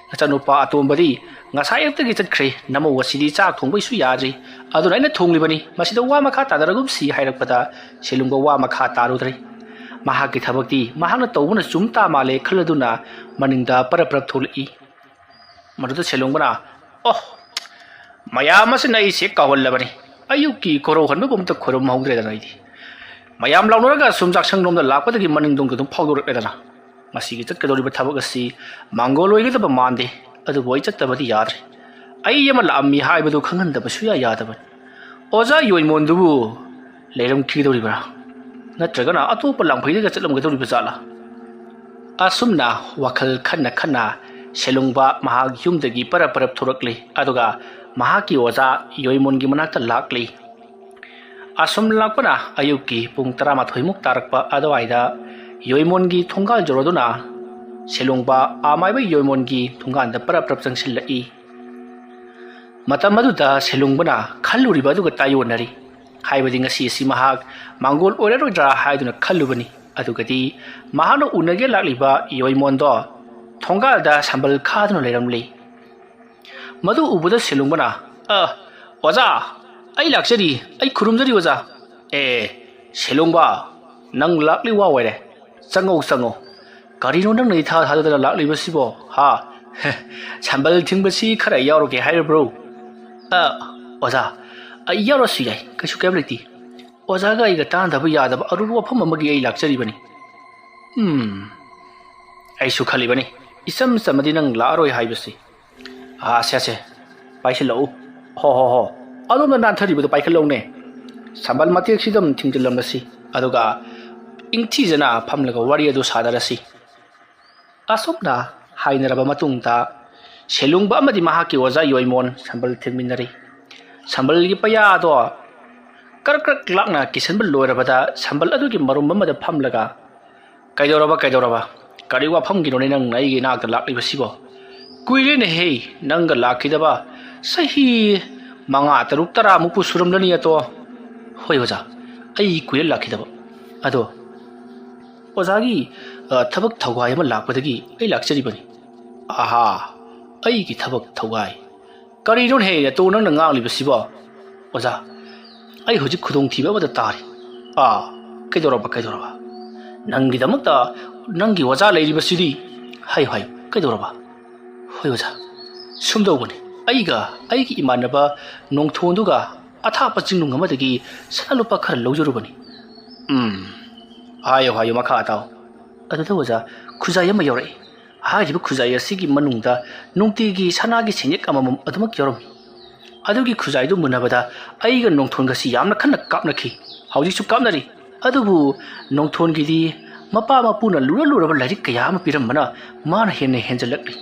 nachanupa atombadi ngasai aktagi chakri namo wasidi chak thongbai su yadri adu naina thonglibani masida wa makha tadaragum si hairakpada selungba wa makha tarudri mahaki thabakti mahana tawbuna chumta male khaladuna maningda paraprap tholi maduda selungbana oh mayam asina ise kawallabani ayuki koro hanba bumta khorom maudredana idi mayam launuraga sumjak sangromda lakpadagi maningdong dum phawdorekledana masigi chatkadoriba thabak asi mangoloigedaba mande adu boi chattabadi yadre ai yama lammi haibadu khanghandaba suya yadaban oza yoimondubu leiram khidoribra natragana atopa langphaidaga chatlamgadoriba jala asumna wakhal khanna selungba mahag yumdagi parap thorakli aduga mahaki oza yoimongi manakta lakli asum lakpana ayuki pung 13 muk tarakpa adwaida yoimongi thongal joroduna selungba amaiba yoimongi thonganda parap changsilai matamaduda selungbana khalluriba duga tayonari haibadi ngasi si mahak mangol orerodra haiduna khallubani adugadi mahano unage lakliba yoimondo thongalda sambal khaduna leiramli madu ubuda selungbana oza ai lakjari ai khurumjari oza selungba nang lakli wa waire chango karino nang nei tha da lakli basibo ha sambal thingbasi khara yauroge hair bro oza ai yarosu yai kasu kabliti oza ga iga tan da ya da aru wafam amagi ai lakjari bani ai su khali bani isam samadi nang laroi haibasi se paisalo ho adom nan tharibu paikalo ne sambal matek sidam thingjilamasi aduga ingthi jana phamlaga wari adu sadarasi asopna hainaraba matungta selungba amadi mahaki oza yoimon sambal thingminari sambal gi paya do karak lakna kisanbal loirabada sambal adugi marum amada phamlaga kaidoraba kari wa phamgi no nang nai gi nak laklibasibo kuire ne he nang lakidaba sahi manga taruk tara mupu suramlani ato hoi oza ai kuire lakidaba ado ozagi thabak thawai ma lakpadagi ai lakchari bani aha ai gi thabak thawai kari non he to nang ngalibasibo oza ai hojik khudong thiba bada tari kaidoraba nangi damakta nangi oza leiribasidi hai kaidoraba hoi oza sumdobani aigi imanaba nongthonduga athapa jingnung amadagi sanalupa khar lojurubani hayo makha ataw aduda oza khuzai ama yorai hariba khuzai asigi manungda nungtigi sanagi senyek amamam adumak yoram adugi khuzai du munabada aiga nongthonga si yamna khanna kapnaki hauji su kapnari adubu nongthongi di mapa mapuna luraba larik kaya ama piram mana mana henne henjalakli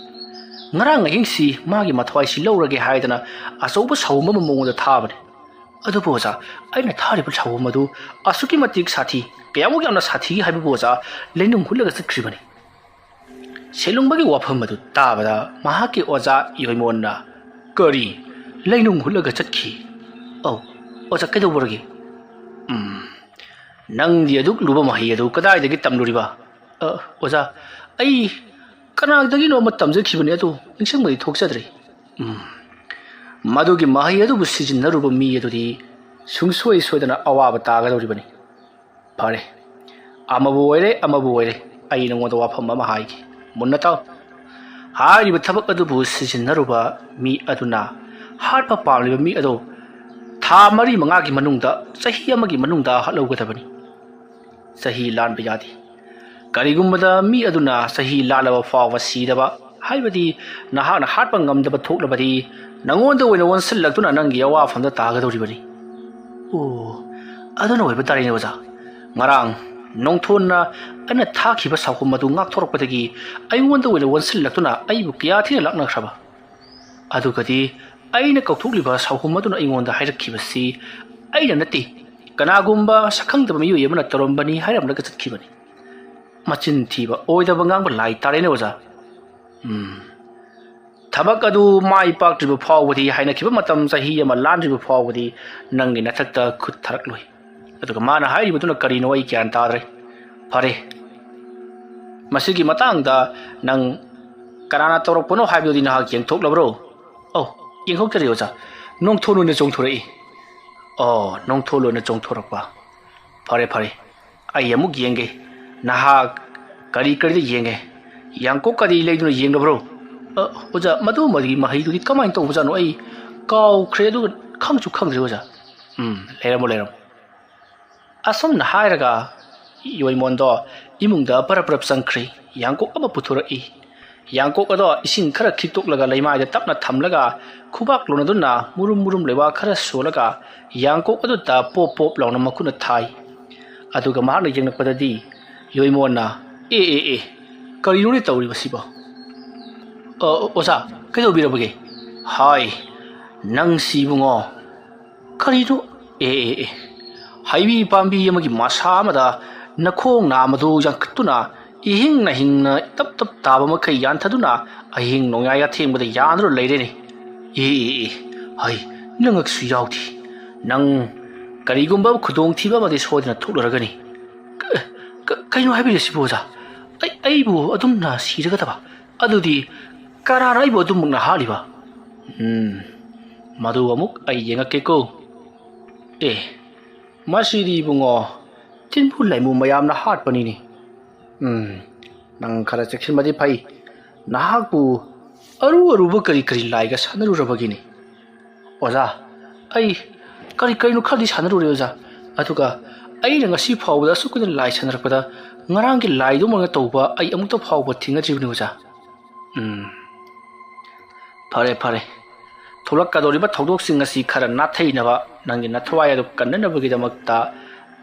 ngarang ahingsi magi mathwai si lawrage haidana achouba sawma mamonda thabani adu boza aina thariba sawma du asuki matik sathi kayamuk yamna sathi haiba boza leinung khulaga satkribani selungbagi wafam adu tabada mahaki oza yoimonna kari leinung khulaga chatkhi oh oza kaidoborage nang di aduk luba mahi adu kadai dagi tamluriba oza ai kanagdagi no matam jakhibani adu ningsangmai thoksadre madugi mahi adu busijinnaruba mi adu di sungsoi soidana awaba tagadoribani phare amabu oire ai nangwada wafam ama haigi munna taw hariba thabak adu busijinnaruba mi aduna harpa pamliba mi adu tha mari mangagi manungda sahi amagi manungda halaugadabani sahi lanba yadi karigumbada mi aduna sahi lalaba fawa sidaba haibadi nahana harpa ngamdaba thoklabadi nangonda oina wonsillaktuna nangi awafamda tagadoribani aduna oiba tarine oza ngarang nongthonna ana thakhiba sawhum adu ngakthorokpadagi aingonda oina wonsillaktuna aibu kya thina laknakhaba adugadi aina kauthokliba sawhum aduna aingonda hairakkhibasi aina nati kanagumba sakhangdaba miyu yamana tarombani hairamlaga chatkhibani machin thiba oidaba ngangba lai tarene oza thabak adu mai paktriba phawbadi haina khiba matam sahi ama landriba phawbadi nangi nathakta khut tharakloi aduga mana hairibaduna karino ai kyan tadre phare masigi matangda nang karana torokpono haibodi na hakyeng thoklabro yenghoktari oza nongthonu ne jongthorai nongtholo ne jongthorakpa phare ai amuk yenge naha kari yenge yangko kari leiduna yenglabro oza madu madi mahi du kamain to oza no ai kaw khredu khangchu khangre oza leram asom na hairaga yoimondo imungda parap sangkhri yangko aba puthura yangko ado ising khara khitok laga leimai da tapna thamlaga khubak lonaduna murum lewa khara solaga yangko adu ta pop launa makuna thai aduga mahna yengnapadadi yoimonna karino ni tawri basiba oza kaido birabage hai nang sibungo karino haibi pambi yamagi masa amada nakhong na madu yankatuna ihing na tap taba makai yanthaduna ahing nongya thengbada yanro leireni hai nangak su yauti nang karigumba khudong thiba madi sodina thuluragani kaino haibire siboza aibu adumna siragadaba adudi karara aibu adumna haliba madu amuk ai yengake ko masidi bungo tinpu laimu mayamna hatpanini nang khara chekhinmadi phai nahaku aruba kari laiga sanarurabagini oza ai kari no khadi sanarure oza atuga ai ngasi phawda sukuna lai sanarpada ngarangki lai do manga tawba ai amukta phawba thinga jibni oza phare tholak kadoriba thodok singasi khara natheinaba nangi nathwai adu kannanabagi damakta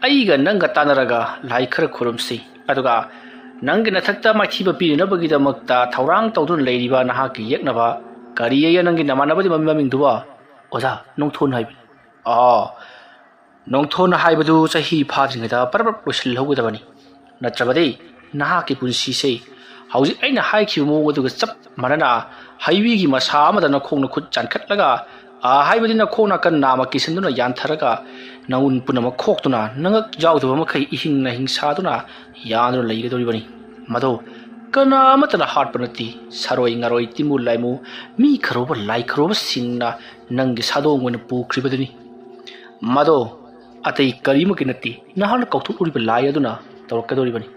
aiga nanga tanaraga lai khara khurumsi aduga nangi nathakta maithiba pirinabagi damakta thaurang tawdun leiriba nahaki yeknaba kariya nangi namanabadi maming duwa oza nongthon haibi nongthon haibadu sahi phadringada parap losil hogudabani natrabadi nahaki punsi sei hauji aina haikhiba mo aduga chap marana haiwi gi masa amada na khongna khut chankhatlaga haibadi na khona kan nama kisanduna yantharaga naun punama khoktuna nangak jawduba makai ihing na hingsaduna yanro leigadoribani mado kana amatana hatpanati saroi ngaroi timu laimu mi kharoba lai kharoba singna nangi sadong wena pukribadani mado atai karima kinati nahan kauthuk uriba lai aduna tawakadoribani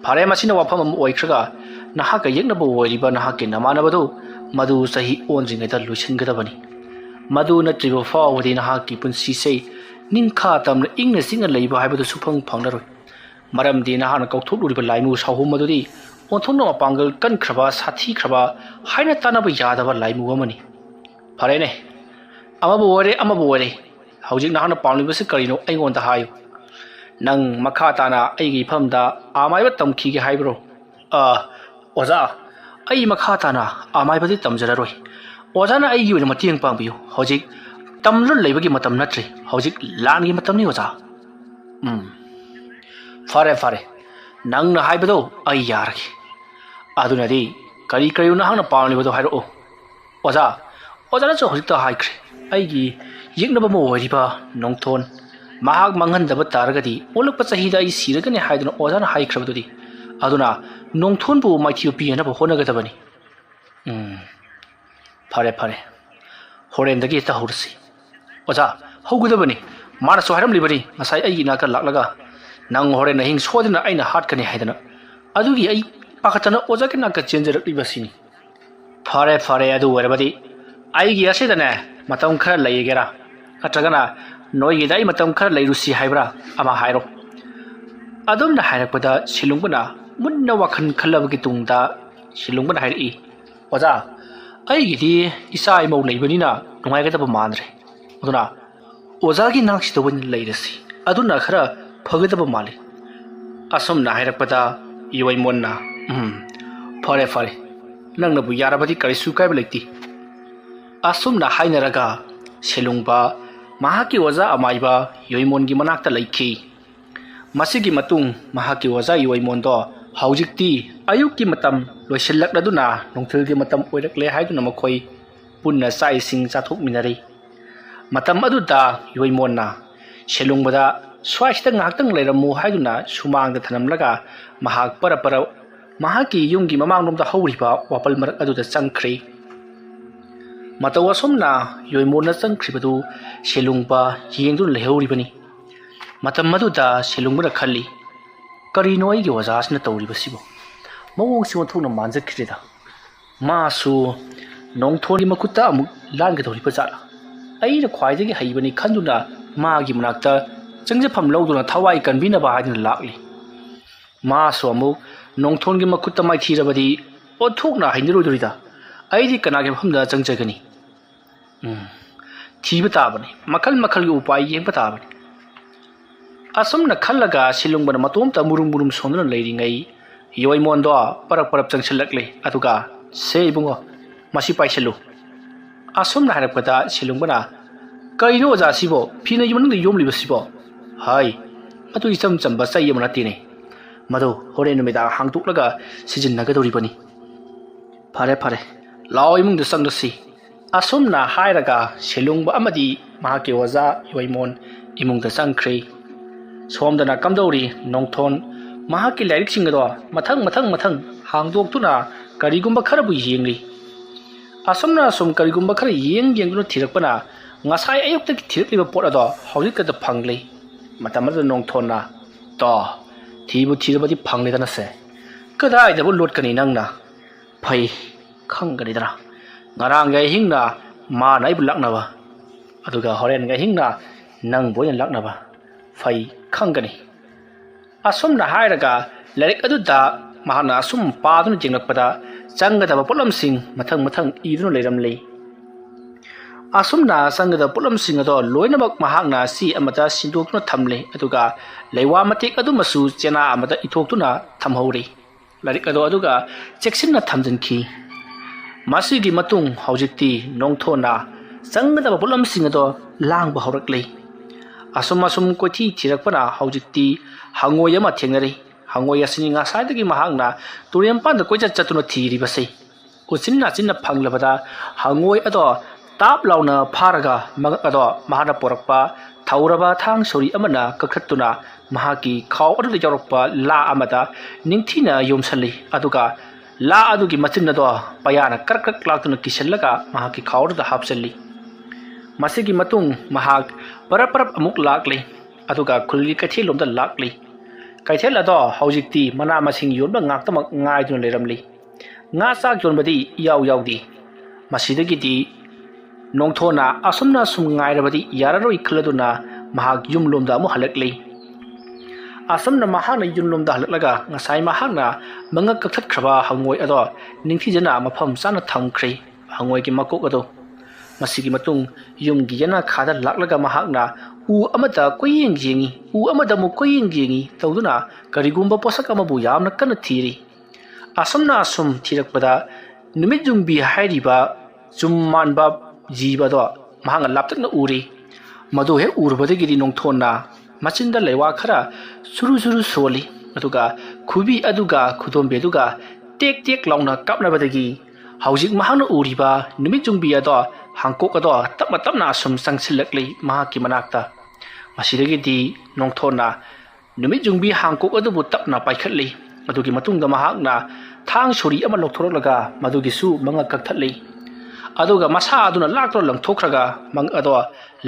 phare masina wafam am oikhraga nahaka yeknaba oiriba nahake namanabado madu sahi onjingeda luisingadabani madu natriba fawadi nahaki punsi sei ningkha tamna ingna singa leiba haibadu sufang phanglaroi maramdi nahana kauthuk uriba laimu sahum madudi onthonna pangal kan khraba sathi khraba haina tanaba yadaba laimu amani pharene amabu ore haujik nahana pamlibase karino aingonda hayu nang makha tana aigi phamda amaiba tamkhi ge haibro oza ꯑꯩ ꯃꯈꯥ ꯇꯥꯅ ꯑꯃꯥꯏꯕꯗꯤ ꯇꯝꯖꯔꯔꯣꯏ ꯑꯣꯖꯥꯅ ꯑꯩꯒꯤ ꯑꯣꯏꯅ ꯃꯇꯦꯡ ꯄꯥꯡꯕꯤꯌꯨ ꯍꯧꯖꯤꯛ ꯇꯝꯂ ꯂꯩꯕꯒꯤ ꯃꯇꯝ ꯅꯠꯇ꯭ꯔꯤ ꯍꯧꯖꯤꯛ ꯂꯥꯟꯒꯤ ꯃꯇꯝꯅꯤ ꯑꯣꯖꯥ ꯐꯔꯦ ꯐꯔꯦ ꯅꯪꯅ ꯍꯥꯏꯕꯗꯣ ꯑꯩ ꯌꯥꯔꯒꯦ ꯑꯗꯨꯅꯗꯤ ꯀꯔꯤ ꯀꯔꯤꯅꯣ ꯅꯍꯥꯛꯅ ꯄꯥꯝꯂꯤꯕꯗꯣ ꯍꯥꯏꯔꯛꯑꯣ ꯑꯣꯖꯥ ꯑꯣꯖꯥꯅꯁꯨ ꯍꯧꯖꯤꯛꯇ ꯍꯥꯏꯈ꯭ꯔꯦ ꯑꯩꯒꯤ ꯌꯦꯛꯅꯕ ꯑꯃ ꯑꯣꯏꯔꯤꯕ ꯅꯣꯡꯊꯣꯟ ꯃꯍꯥꯛ ꯃꯥꯡꯍꯟꯗꯕ ꯇꯥꯔꯒꯗꯤ ꯑꯣꯜꯂꯛꯄ ꯆꯍꯤꯗ ꯑꯩ ꯁꯤꯔꯒꯅꯤ ꯍꯥꯏꯗꯨꯅ ꯑꯣꯖꯥꯅ ꯍꯥꯏꯈ꯭ꯔꯕꯗꯨꯗꯤ ꯑꯗꯨꯅ ꯅꯣꯡꯊꯣꯟꯕꯨ ꯃꯥꯏꯊꯤꯕ ꯄꯤꯅꯕ ꯍꯣꯠꯅꯒꯗꯕꯅꯤ ꯐꯔꯦ ꯐꯔꯦ ꯍꯣꯔꯦꯟꯗꯒꯤ ꯍꯦꯛꯇ ꯍꯧꯔꯁꯤ ꯑꯣꯖꯥ ꯍꯧꯒꯗꯕꯅꯤ ꯃꯥꯅꯁꯨ ꯍꯥꯏꯔꯝꯂꯤꯕꯅꯤ ꯉꯁꯥꯏ ꯑꯩꯒꯤ ꯏꯅꯥꯛꯇ ꯂꯥꯛꯂꯒ ꯅꯪ ꯍꯣꯔꯦꯟ ꯑꯍꯤꯡ ꯁꯣꯏꯗꯅ ꯑꯩꯅ ꯍꯥꯠꯀꯅꯤ ꯍꯥꯏꯗꯅ ꯑꯗꯨꯒꯤ ꯑꯩ ꯄꯥꯈꯠꯇꯅ ꯑꯣꯖꯥꯒꯤ ꯅꯥꯛꯇ ꯆꯦꯟꯖꯔꯛꯂꯤꯕꯁꯤꯅꯤ ꯐꯔꯦ ꯐꯔꯦ ꯑꯗꯨ ꯑꯣꯏꯔꯕꯗꯤ ꯑꯩꯒꯤ ꯑꯁꯤꯗꯅꯦ ꯃꯇꯝ ꯈꯔ ꯂꯩꯒꯦꯔꯥ ꯅꯠꯇ꯭ꯔꯒꯅ ꯅꯣꯏꯒꯤꯗ ꯑꯩ ꯃꯇꯝ ꯈꯔ ꯂꯩꯔꯨꯁꯤ ꯍꯥꯏꯕ꯭ꯔꯥ ꯑꯃ ꯍꯥꯏꯔꯣ ꯑꯗꯨꯝꯅ ꯍꯥꯏꯔꯛꯄꯗ ꯁꯤꯂꯨꯡꯕꯅ ꯃꯨꯟꯅ ꯋꯥꯈꯜ ꯈꯜꯂꯕꯒꯤ ꯇꯨꯡꯗ ꯁꯤꯂꯨꯡꯕꯅ ꯍꯥꯏꯔꯛꯏ ꯑꯣꯖꯥ ꯑꯩꯒꯤꯗꯤ ꯏꯆꯥ ꯏꯃꯧ ꯂꯩꯕꯅꯤꯅ ꯅꯨꯡꯉꯥꯏꯒꯗꯕ ꯃꯥꯟꯗ꯭ꯔꯦ ꯑꯗꯨꯅ ꯑꯣꯖꯥꯒꯤ ꯅꯥꯛꯁꯤꯗ ꯑꯣꯏꯅ ꯂꯩꯔꯁꯤ ꯑꯗꯨꯅ ꯈꯔ ꯐꯒꯗꯕ ꯃꯥꯜꯂꯤ ꯑꯁꯨꯝꯅ ꯍꯥꯏꯔꯛꯄꯗ ꯌꯣꯏꯃꯣꯟꯅ ꯐꯔꯦ ꯐꯔꯦ ꯅꯪꯅꯕꯨ ꯌꯥꯔꯕꯗꯤ ꯀꯔꯤꯁꯨ ꯀꯥꯏꯕ ꯂꯩꯇꯦ ꯑꯁꯨꯝꯅ ꯍꯥꯏꯅꯔꯒ ꯁꯤꯂꯨꯡꯕ ꯃꯍꯥꯛꯀꯤ ꯑꯣꯖꯥ ꯑꯃꯥꯏꯕ ꯌꯣꯏꯃꯣꯟꯒꯤ ꯃꯅꯥꯛꯇ ꯂꯩꯈꯤ ꯃꯁꯤꯒꯤ ꯃꯇꯨꯡ ꯃꯍꯥꯛꯀꯤ ꯑꯣꯖꯥ ꯌꯣꯏꯃꯣꯟꯗꯣ ꯍꯧꯖꯤꯛꯇꯤ ꯑꯌꯨꯛꯀꯤ ꯃꯇꯝ ꯂꯣꯏꯁꯤꯜꯂꯛꯂꯗꯨꯅ ꯅꯨꯡꯊꯤꯜꯒꯤ ꯃꯇꯝ ꯑꯣꯏꯔꯛꯂꯦ ꯍꯥꯏꯗꯨꯅ ꯃꯈꯣꯏ ꯄꯨꯟꯅ ꯆꯥꯛ ꯏꯁꯤꯡ ꯆꯥꯊꯣꯛꯃꯤꯟꯅꯔꯤ ꯃꯇꯝ ꯑꯗꯨꯗ ꯌꯣꯏꯃꯣꯟꯅ ꯁꯤꯂꯨꯡꯕꯗ ꯁ꯭ꯋꯥꯏꯁꯤꯗ ꯉꯥꯏꯍꯥꯛꯇꯪ ꯂꯩꯔꯝꯃꯨ ꯍꯥꯏꯗꯨꯅ ꯁꯨꯃꯥꯡꯗ ꯊꯅꯝꯂꯒ ꯃꯍꯥꯛ ꯄꯔ ꯃꯍꯥꯛꯀꯤ ꯌꯨꯝꯒꯤ ꯃꯃꯥꯡꯂꯣꯝꯗ ꯍꯧꯔꯤꯕ ꯋꯥꯄꯜ ꯃꯔꯛ ꯑꯗꯨꯗ ꯆꯪꯈ꯭ꯔꯤ ꯃꯇꯧ ꯑꯁꯨꯝꯅ ꯌꯣꯏꯃꯣꯟꯅ ꯆꯪꯈ꯭ꯔꯤꯕꯗꯨ ꯁꯤꯂꯨꯡꯕ ꯌꯦꯡꯗꯨꯅ ꯂꯩꯍꯧꯔꯤꯕꯅꯤ ꯃꯇꯝ ꯑꯗꯨꯗ ꯁꯤꯂꯨꯡꯕꯅ ꯈꯜꯂꯤ ꯀꯔꯤꯅꯣ ꯑꯩꯒꯤ ꯑꯣꯖꯥꯁꯤꯅ ꯇꯧꯔꯤꯕꯁꯤꯕꯨ ꯃꯑꯣꯡꯁꯤ ꯑꯣꯟꯊꯣꯛꯅ ꯃꯥꯟꯖꯈ꯭ꯔꯦꯗ ꯃꯥꯁꯨ ꯅꯣꯡꯊꯣꯟꯒꯤ ꯃꯈꯨꯠꯇ ꯑꯃꯨꯛ ꯂꯥꯟꯒꯗꯧꯔꯤꯕ ꯖꯥꯠꯂ ꯑꯩꯅ ꯈ꯭ꯋꯥꯏꯗꯒꯤ ꯍꯩꯕꯅꯤ ꯈꯟꯗꯨꯅ ꯃꯥꯒꯤ ꯃꯅꯥꯛꯇ ꯆꯪꯖꯐꯝ ꯂꯧꯗꯨꯅ ꯊꯋꯥꯏ ꯀꯟꯕꯤꯅꯕ ꯍꯥꯏꯗꯨꯅ ꯂꯥꯛꯂꯤ ꯃꯥꯁꯨ ꯑꯃꯨꯛ ꯅꯣꯡꯊꯣꯟꯒꯤ ꯃꯈꯨꯠꯇ ꯃꯥꯏꯊꯤꯔꯕꯗꯤ ꯑꯣꯟꯊꯣꯛꯅ ꯍꯩꯅꯔꯣꯏꯗꯣꯔꯤꯗ ꯑꯩꯗꯤ ꯀꯅꯥꯒꯤ ꯃꯐꯝꯗ ꯆꯪꯖꯒꯅꯤ ꯊꯤꯕ ꯇꯥꯕꯅꯤ ꯃꯈꯜ ꯃꯈꯜꯒꯤ ꯎꯄꯥꯏ ꯌꯦꯡꯕ ꯇꯥꯕꯅꯤ ꯑꯁꯨꯝꯅ ꯈꯜꯂꯒ ꯁꯤꯂꯨꯡꯕꯅ ꯃꯇꯣꯝꯇ ꯃꯨꯔꯨꯝ ꯃꯨꯔꯨꯝ ꯁꯣꯟꯗꯨꯅ ꯂꯩꯔꯤꯉꯩ ꯌꯣꯏꯃꯣꯟꯗꯣ ꯄꯔꯞ ꯆꯪꯁꯤꯜꯂꯛꯂꯤ ꯑꯗꯨꯒ ꯁꯦ ꯏꯕꯨꯡꯉꯣ ꯃꯁꯤ ꯄꯥꯏꯁꯤꯜꯂꯨ ꯑꯁꯨꯝꯅ ꯍꯥꯏꯔꯛꯄꯗ ꯁꯤꯂꯨꯡꯕꯅ ꯀꯔꯤꯅꯣ ꯑꯣꯖꯥꯁꯤꯕꯣ ꯐꯤꯅꯒꯤ ꯃꯅꯨꯡꯗ ꯌꯣꯝꯂꯤꯕꯁꯤꯕꯣ ꯍꯥꯏ ꯃꯗꯨ ꯏꯆꯝ ꯆꯝꯕ ꯆꯩ ꯑꯃ ꯅꯠꯇꯦꯅꯦ ꯃꯗꯨ ꯍꯣꯔꯦꯟ ꯅꯨꯃꯤꯗꯥꯡ ꯍꯥꯡꯗꯣꯛꯂꯒ ꯁꯤꯖꯤꯟꯅꯒꯗꯧꯔꯤꯕꯅꯤ ꯐꯔꯦ ꯐꯔꯦ ꯂꯥꯛꯑꯣ ꯏꯃꯨꯡꯗ ꯆꯪꯂꯁꯤ ꯑꯁꯨꯝꯅ ꯍꯥꯏꯔꯒ ꯁꯤꯂꯨꯡꯕ ꯑꯃꯗꯤ ꯃꯍꯥꯛꯀꯤ ꯑꯣꯖꯥ ꯌꯣꯏꯃꯣꯟ ꯏꯃꯨꯡꯗ ꯆꯪꯈ꯭ꯔꯤ ꯁꯣꯝꯗꯅ ꯀꯝꯗꯧꯔꯤ ꯅꯣꯡꯊꯣꯟ ꯃꯍꯥꯛꯀꯤ ꯂꯥꯏꯔꯤꯛꯁꯤꯡ ꯑꯗꯣ ꯃꯊꯪ ꯍꯥꯡꯗꯣꯛꯇꯨꯅ ꯀꯔꯤꯒꯨꯝꯕ ꯈꯔꯕꯨ ꯌꯦꯡꯂꯤ ꯑꯁꯨꯝꯅ ꯁꯨꯝ ꯀꯔꯤꯒꯨꯝꯕ ꯈꯔ ꯌꯦꯡꯗꯨꯅ ꯊꯤꯔꯛꯄꯅ ꯉꯁꯥꯏ ꯑꯌꯨꯛꯇꯒꯤ ꯊꯤꯔꯛꯂꯤꯕ ꯄꯣꯠ ꯑꯗꯣ ꯍꯧꯖꯤꯛꯇꯗ ꯐꯪꯂꯤ ꯃꯇꯝ ꯑꯗꯨꯗ ꯅꯣꯡꯊꯣꯟꯅ ꯇꯣ ꯊꯤꯕꯨ ꯊꯤꯔꯕꯗꯤ ꯐꯪꯂꯦꯗꯅꯁꯦ ꯀꯗꯥꯏꯗꯕꯨ ꯂꯣꯠꯀꯅꯤ ꯅꯪꯅ ꯐꯩ ꯈꯪꯒꯅꯤꯗꯅ ꯉꯔꯥꯡꯒꯤ ꯑꯍꯤꯡꯅ ꯃꯥꯅ ꯑꯩꯕꯨ ꯂꯥꯛꯅꯕ ꯑꯗꯨꯒ ꯍꯣꯔꯦꯟꯒꯤ ꯑꯍꯤꯡꯅ ꯅꯪꯕꯨ ꯑꯣꯏꯅ ꯂꯥꯛꯅꯕ ꯐꯩ ꯈꯪꯒꯅꯤ ꯑꯁꯨꯝꯅ ꯍꯥꯏꯔꯒ ꯂꯥꯏꯔꯤꯛ ꯑꯗꯨꯗ ꯃꯍꯥꯛꯅ ꯑꯁꯨꯝ ꯄꯥꯗꯨꯅ ꯌꯦꯡꯂꯛꯄꯗ ꯆꯪꯒꯗꯕ ꯄꯣꯠꯂꯝꯁꯤꯡ ꯃꯊꯪ ꯏꯗꯨꯅ ꯂꯩꯔꯝꯂꯤ ꯑꯁꯨꯝꯅ ꯆꯪꯒꯗꯕ ꯄꯣꯠꯂꯝꯁꯤꯡ ꯑꯗꯣ ꯂꯣꯏꯅꯃꯛ ꯃꯍꯥꯛꯅ ꯆꯦ ꯑꯃꯗ ꯁꯤꯟꯗꯣꯛꯇꯨꯅ ꯊꯝꯂꯤ ꯑꯗꯨꯒ ꯂꯩꯋꯥ ꯃꯇꯦꯛ ꯑꯗꯨꯃꯁꯨ ꯆꯦꯅꯥ ꯑꯃꯗ ꯏꯊꯣꯛꯇꯨꯅ ꯊꯝꯍꯧꯔꯤ ꯂꯥꯏꯔꯤꯛ ꯑꯗꯣ ꯑꯗꯨꯒ ꯆꯦꯛꯁꯤꯟꯅ ꯊꯝꯖꯤꯟꯈꯤ ꯃꯁꯤꯒꯤ ꯃꯇꯨꯡ ꯍꯧꯖꯤꯛꯇꯤ ꯅꯣꯡꯊꯣꯟꯅ ꯆꯪꯒꯗꯕ ꯄꯣꯠꯂꯝꯁꯤꯡ ꯑꯗꯣ ꯂꯥꯡꯕ ꯍꯧꯔꯛꯂꯤ ꯑꯁꯨꯝ ꯀꯣꯏꯊꯤ ꯊꯤꯔꯛꯄꯅ ꯍꯧꯖꯤꯛꯇꯤ ꯍꯪꯉꯣꯏ ꯑꯃ ꯊꯦꯡꯅꯔꯤ ꯍꯪꯉꯣꯏ ꯑꯁꯤꯅꯤ ꯉꯁꯥꯏꯗꯒꯤ ꯃꯍꯥꯛꯅ ꯇꯨꯔꯦꯟꯄꯥꯟꯗ ꯀꯣꯏꯆꯠ ꯆꯠꯇꯨꯅ ꯊꯤꯔꯤꯕꯁꯤ ꯎꯆꯤꯟ ꯅꯥꯆꯤꯟꯅ ꯐꯪꯂꯕꯗ ꯍꯪꯉꯣꯏ ꯑꯗꯣ ꯇꯥꯞ ꯂꯥꯎꯅ ꯐꯥꯔꯒ ꯃꯉꯛ ꯑꯗꯣ ꯃꯍꯥꯛꯅ ꯄꯣꯔꯛꯄ ꯊꯧꯔꯕ ꯊꯥꯡ ꯁꯣꯔꯤ ꯑꯃꯅ ꯀꯛꯊꯠꯇꯨꯅ ꯃꯍꯥꯛꯀꯤ ꯈꯥꯎ ꯑꯗꯨꯗ ꯌꯥꯎꯔꯛꯄ ꯂꯥ ꯑꯃꯗ ꯅꯤꯡꯊꯤꯅ ꯌꯣꯝꯁꯜꯂꯤ ꯑꯗꯨꯒ ꯂꯥ ꯑꯗꯨꯒꯤ ꯃꯆꯤꯟ ꯑꯗꯣ ꯄꯌꯥꯅ ꯀ꯭ꯔꯛ ꯂꯥꯛꯇꯨꯅ ꯀꯤꯁꯜꯂꯒ ꯃꯍꯥꯛꯀꯤ ꯈꯥꯎ ꯑꯗꯨꯗ ꯍꯥꯞꯆꯜꯂꯤ ꯃꯁꯤꯒꯤ ꯃꯇꯨꯡ ꯃꯍꯥꯛ ꯄꯔꯞ ꯑꯃꯨꯛ ꯂꯥꯛꯂꯤ ꯑꯗꯨꯒ ꯈꯨꯜꯒꯤ ꯀꯩꯊꯦꯜꯂꯣꯝꯗ ꯂꯥꯛꯂꯤ ꯀꯩꯊꯦꯜ ꯑꯗꯣ ꯍꯧꯖꯤꯛꯇꯤ ꯃꯅꯥ ꯃꯁꯤꯡ ꯌꯣꯟꯕ ꯉꯥꯛꯇꯃꯛ ꯉꯥꯏꯗꯨꯅ ꯂꯩꯔꯝꯂꯤ ꯉꯥ ꯆꯥꯛ ꯌꯣꯟꯕꯗꯤ ꯌꯥꯎꯗꯦ ꯃꯁꯤꯗꯒꯤꯗꯤ ꯅꯣꯡꯊꯣꯟꯅ ꯑꯁꯨꯝꯅ ꯁꯨꯝ ꯉꯥꯏꯔꯕꯗꯤ ꯌꯥꯔꯔꯣꯏ ꯈꯜꯂꯗꯨꯅ ꯃꯍꯥꯛ ꯌꯨꯝꯂꯣꯝꯗ ꯑꯃꯨꯛ ꯍꯜꯂꯛꯂꯤ ꯑꯁꯨꯝꯅ ꯃꯍꯥꯛꯅ ꯌꯨꯝꯂꯣꯝꯗ ꯍꯜꯂꯛꯂꯒ ꯉꯁꯥꯏ ꯃꯍꯥꯛꯅ ꯃꯉꯛ ꯀꯛꯊꯠꯈ꯭ꯔꯕ ꯍꯪꯉꯣꯏ ꯑꯗꯣ ꯅꯤꯡꯊꯤꯖꯅ ꯃꯐꯝ ꯆꯥꯅ ꯊꯝꯈ꯭ꯔꯤ ꯍꯪꯉꯣꯏꯒꯤ ꯃꯀꯣꯛ ꯑꯗꯣ ꯃꯁꯤꯒꯤ ꯃꯇꯨꯡ ꯌꯨꯝꯒꯤ ꯌꯦꯅꯈꯥꯗ ꯂꯥꯛꯂꯒ ꯃꯍꯥꯛꯅ ꯎ ꯑꯃꯗ ꯀꯣꯏꯌꯦꯡ ꯌꯦꯡꯉꯤ ꯎ ꯑꯃꯗ ꯑꯃꯨꯛ ꯀꯣꯏꯌꯦꯡ ꯌꯦꯡꯉꯤ ꯇꯧꯗꯨꯅ ꯀꯔꯤꯒꯨꯝꯕ ꯄꯣꯠꯁꯛ ꯑꯃꯕꯨ ꯌꯥꯝꯅ ꯀꯟꯅ ꯊꯤꯔꯤ ꯑꯁꯨꯝꯅ ꯊꯤꯔꯛꯄꯗ नुमित जुंबी हाइरिबा चुम मानबा जीबदो महांगा लापतकना उरी मदो हे उरबदगिरी नोंथोना मचिंदा लेवा खरा सुरु सुरु सोली अदुगा खुबी अदुगा खुदोंबेदुगा टेक टेक लाउना कापनाबदगी हौजिक महांगा उरीबा नुमित जुंबी अदो हांकोक अदो तपना तपना असुम संगसिलकली महाकी मनाक्ता मसिदगिदी नोंथोना नुमित जुंबी हांकोक अदुबु तपना पाइखतली मदुगी मतुंगदा महाकना थांग सोरी अमा लौथोरलगा मदुगिसु मंगा कक्थतली अदुगा मसा अदुना लाक्तो लंथोखरगा मंग अदो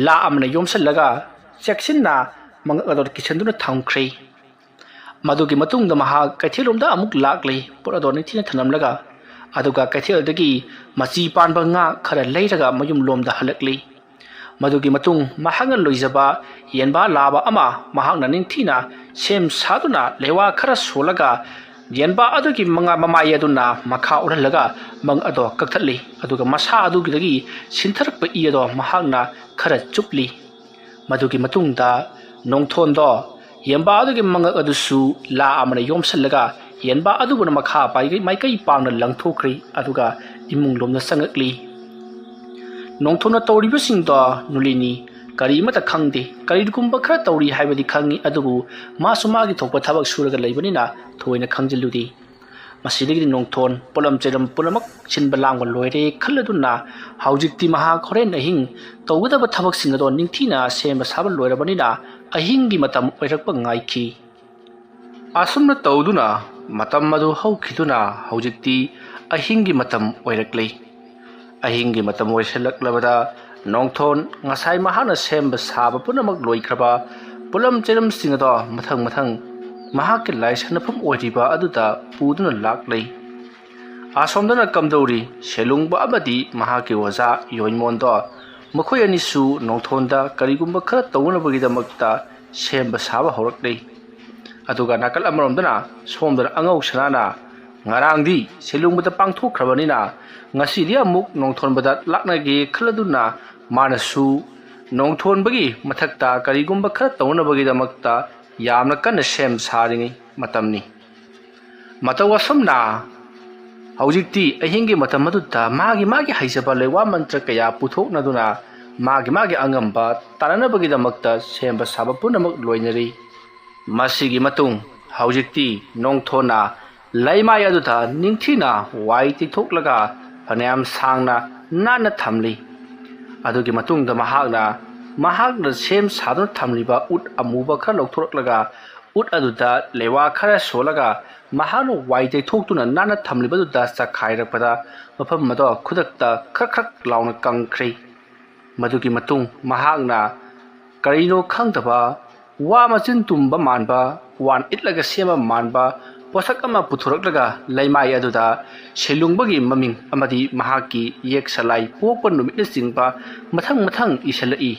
ला अमना योमसलगा चेक्सिनना मंग अदो किचनदुना थांख्रे मदुगी मतुंगदा महा कैथेलोमदा अमुक लाक्ले पुर अदो निथिना थनमलगा अदुगा कैथेलदगी मची पानबा nga खरा लेरगा मयुम लोमदा हलकली मदुगी मतुंग महांगा लोइजबा येनबा लाबा अमा महांगना निंथिना सेम सादुना लेवा खरा सोलगा येनबा अदुगी मंगा ममाय अदुना मखा उरलगा मंग अदो कक्थतली अदुगा मसा अदुगिदगी सिंथरप इ अदो महांगना खरा चुपली मदुगी मतुंगदा नोंथोंदो येनबा अदुगी मंगा अदुसु ला अमना योमसलगा येनबा अदुगुना मखा पाइगै माइकै पांगना लंथोख्री अदुगा इमुंग लोमना संगकली नोंथोना तौरिबसिंदो नुलिनी करीमता खंगदे करीगुंबा खरा तौरी हाइबदि खंगी अदुबु मासु मागी थोकपा थबक सुरगा लैबनिना थोइना खंजिलुदी मसिदगिरि नोंथोन पोलम चेरम पुनमक सिनबा लांगबा लोइरे खल्लदुना हौजिक्ति महा खरेन अहिंग तौगदबा थबक सिंगदो निंथिना सेम साबा लोइरबनिना अहिंगी मतम ओइरकपा ngaiki asumna tौदुना मतम मदु हौखिदुना हौजिक्ति अहिंगी मतम ओइरकले अहिंगी मतम ओइसलकलबदा नोंथोन ngasai mahana semba saba punamak loikraba pulam cheram singado mathang mathang mahak lai sanapam oiriba aduda puduna laklei asomdana kamdori selungba abadi mahake waza yoinmondo makhoi ani su nongthonda karigumba khara tawunabagi damakta semba saba horaklei aduga nakal amaromdana somdana angau sanana ngarangdi selungbada pangthokhrabani ngasidi amuk nongthonbada laknage khladuna मानसु नोंथोनबगी मथक्ता करीगुंबा खरा तौनबगीदमक्ता यामना कन्न सेम सारिङै मतमनि मतवसमना हौजिक्ति अहिंगे मतम मदुता मागी मागी हाइजबा लेवा मंत्र कया पुथोकनदुना मागी मागी अंगंबा ताननबगीदमक्ता सेमबा साबा पुनमक लोइनरि मासिगी मतुंग हौजिक्ति नोंथोना लैमाय अदुता निंथिना वाइ तिथोकलगा फनेम सांगना नाना थमली अदुगी मतुंगदा महागना सेम सादुन थमलिबा उट अमुबा खरा लौथोरकलगा उट अदुदा लेवा खरा सोलगा महानो वाइते थोक्तुना नाना थमलिबदुदा चखाइरकपदा मफम मदो खुदक्ता खरक खरक लाउना कंख्रे मदुगी मतुंग महागना करिनो खंगदबा वा मचिन तुंबा मानबा वान इटलगा सेमा मानबा पोसक अमा पुथोरकलगा लैमाय अदुदा सेलुंगबगी ममिंग अमदी महाकी येक सलाई पोपन नुमित सिंगबा मथंग मथंग इसलई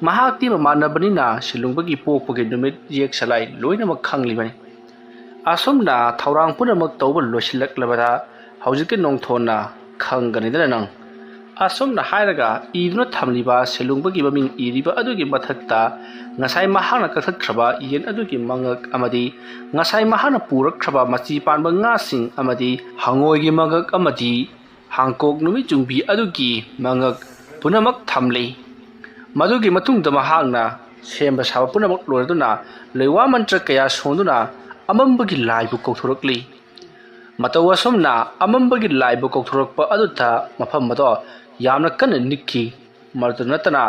महाक्ति मानबनिना सेलुंगबगी पोपगे नुमित येक सलाई लोइनमक खंगलिबनि असमना थौरांग पुनमक तौब लोसिलकलबदा हौजिके नोंथोना खंगनिदना नंग असमना हायरगा इदुना थमलिबा सेलुंगबगी ममिंग इरिबा अदुगी मथक्ता ngasai mahana kathakhraba yen adugi mangak amadi ngasai mahana purakhraba machi panba nga sing amadi hangoi gi mangak amadi hangkok numi jungbi adugi mangak punamak thamlei madugi matung da mahangna semba saba punamak loraduna leiwa mantra kaya sonduna amambagi laibu kokthorokli matawasomna amambagi laibu kokthorakpa aduta mafam mado yamna kan nikki मर्दनतना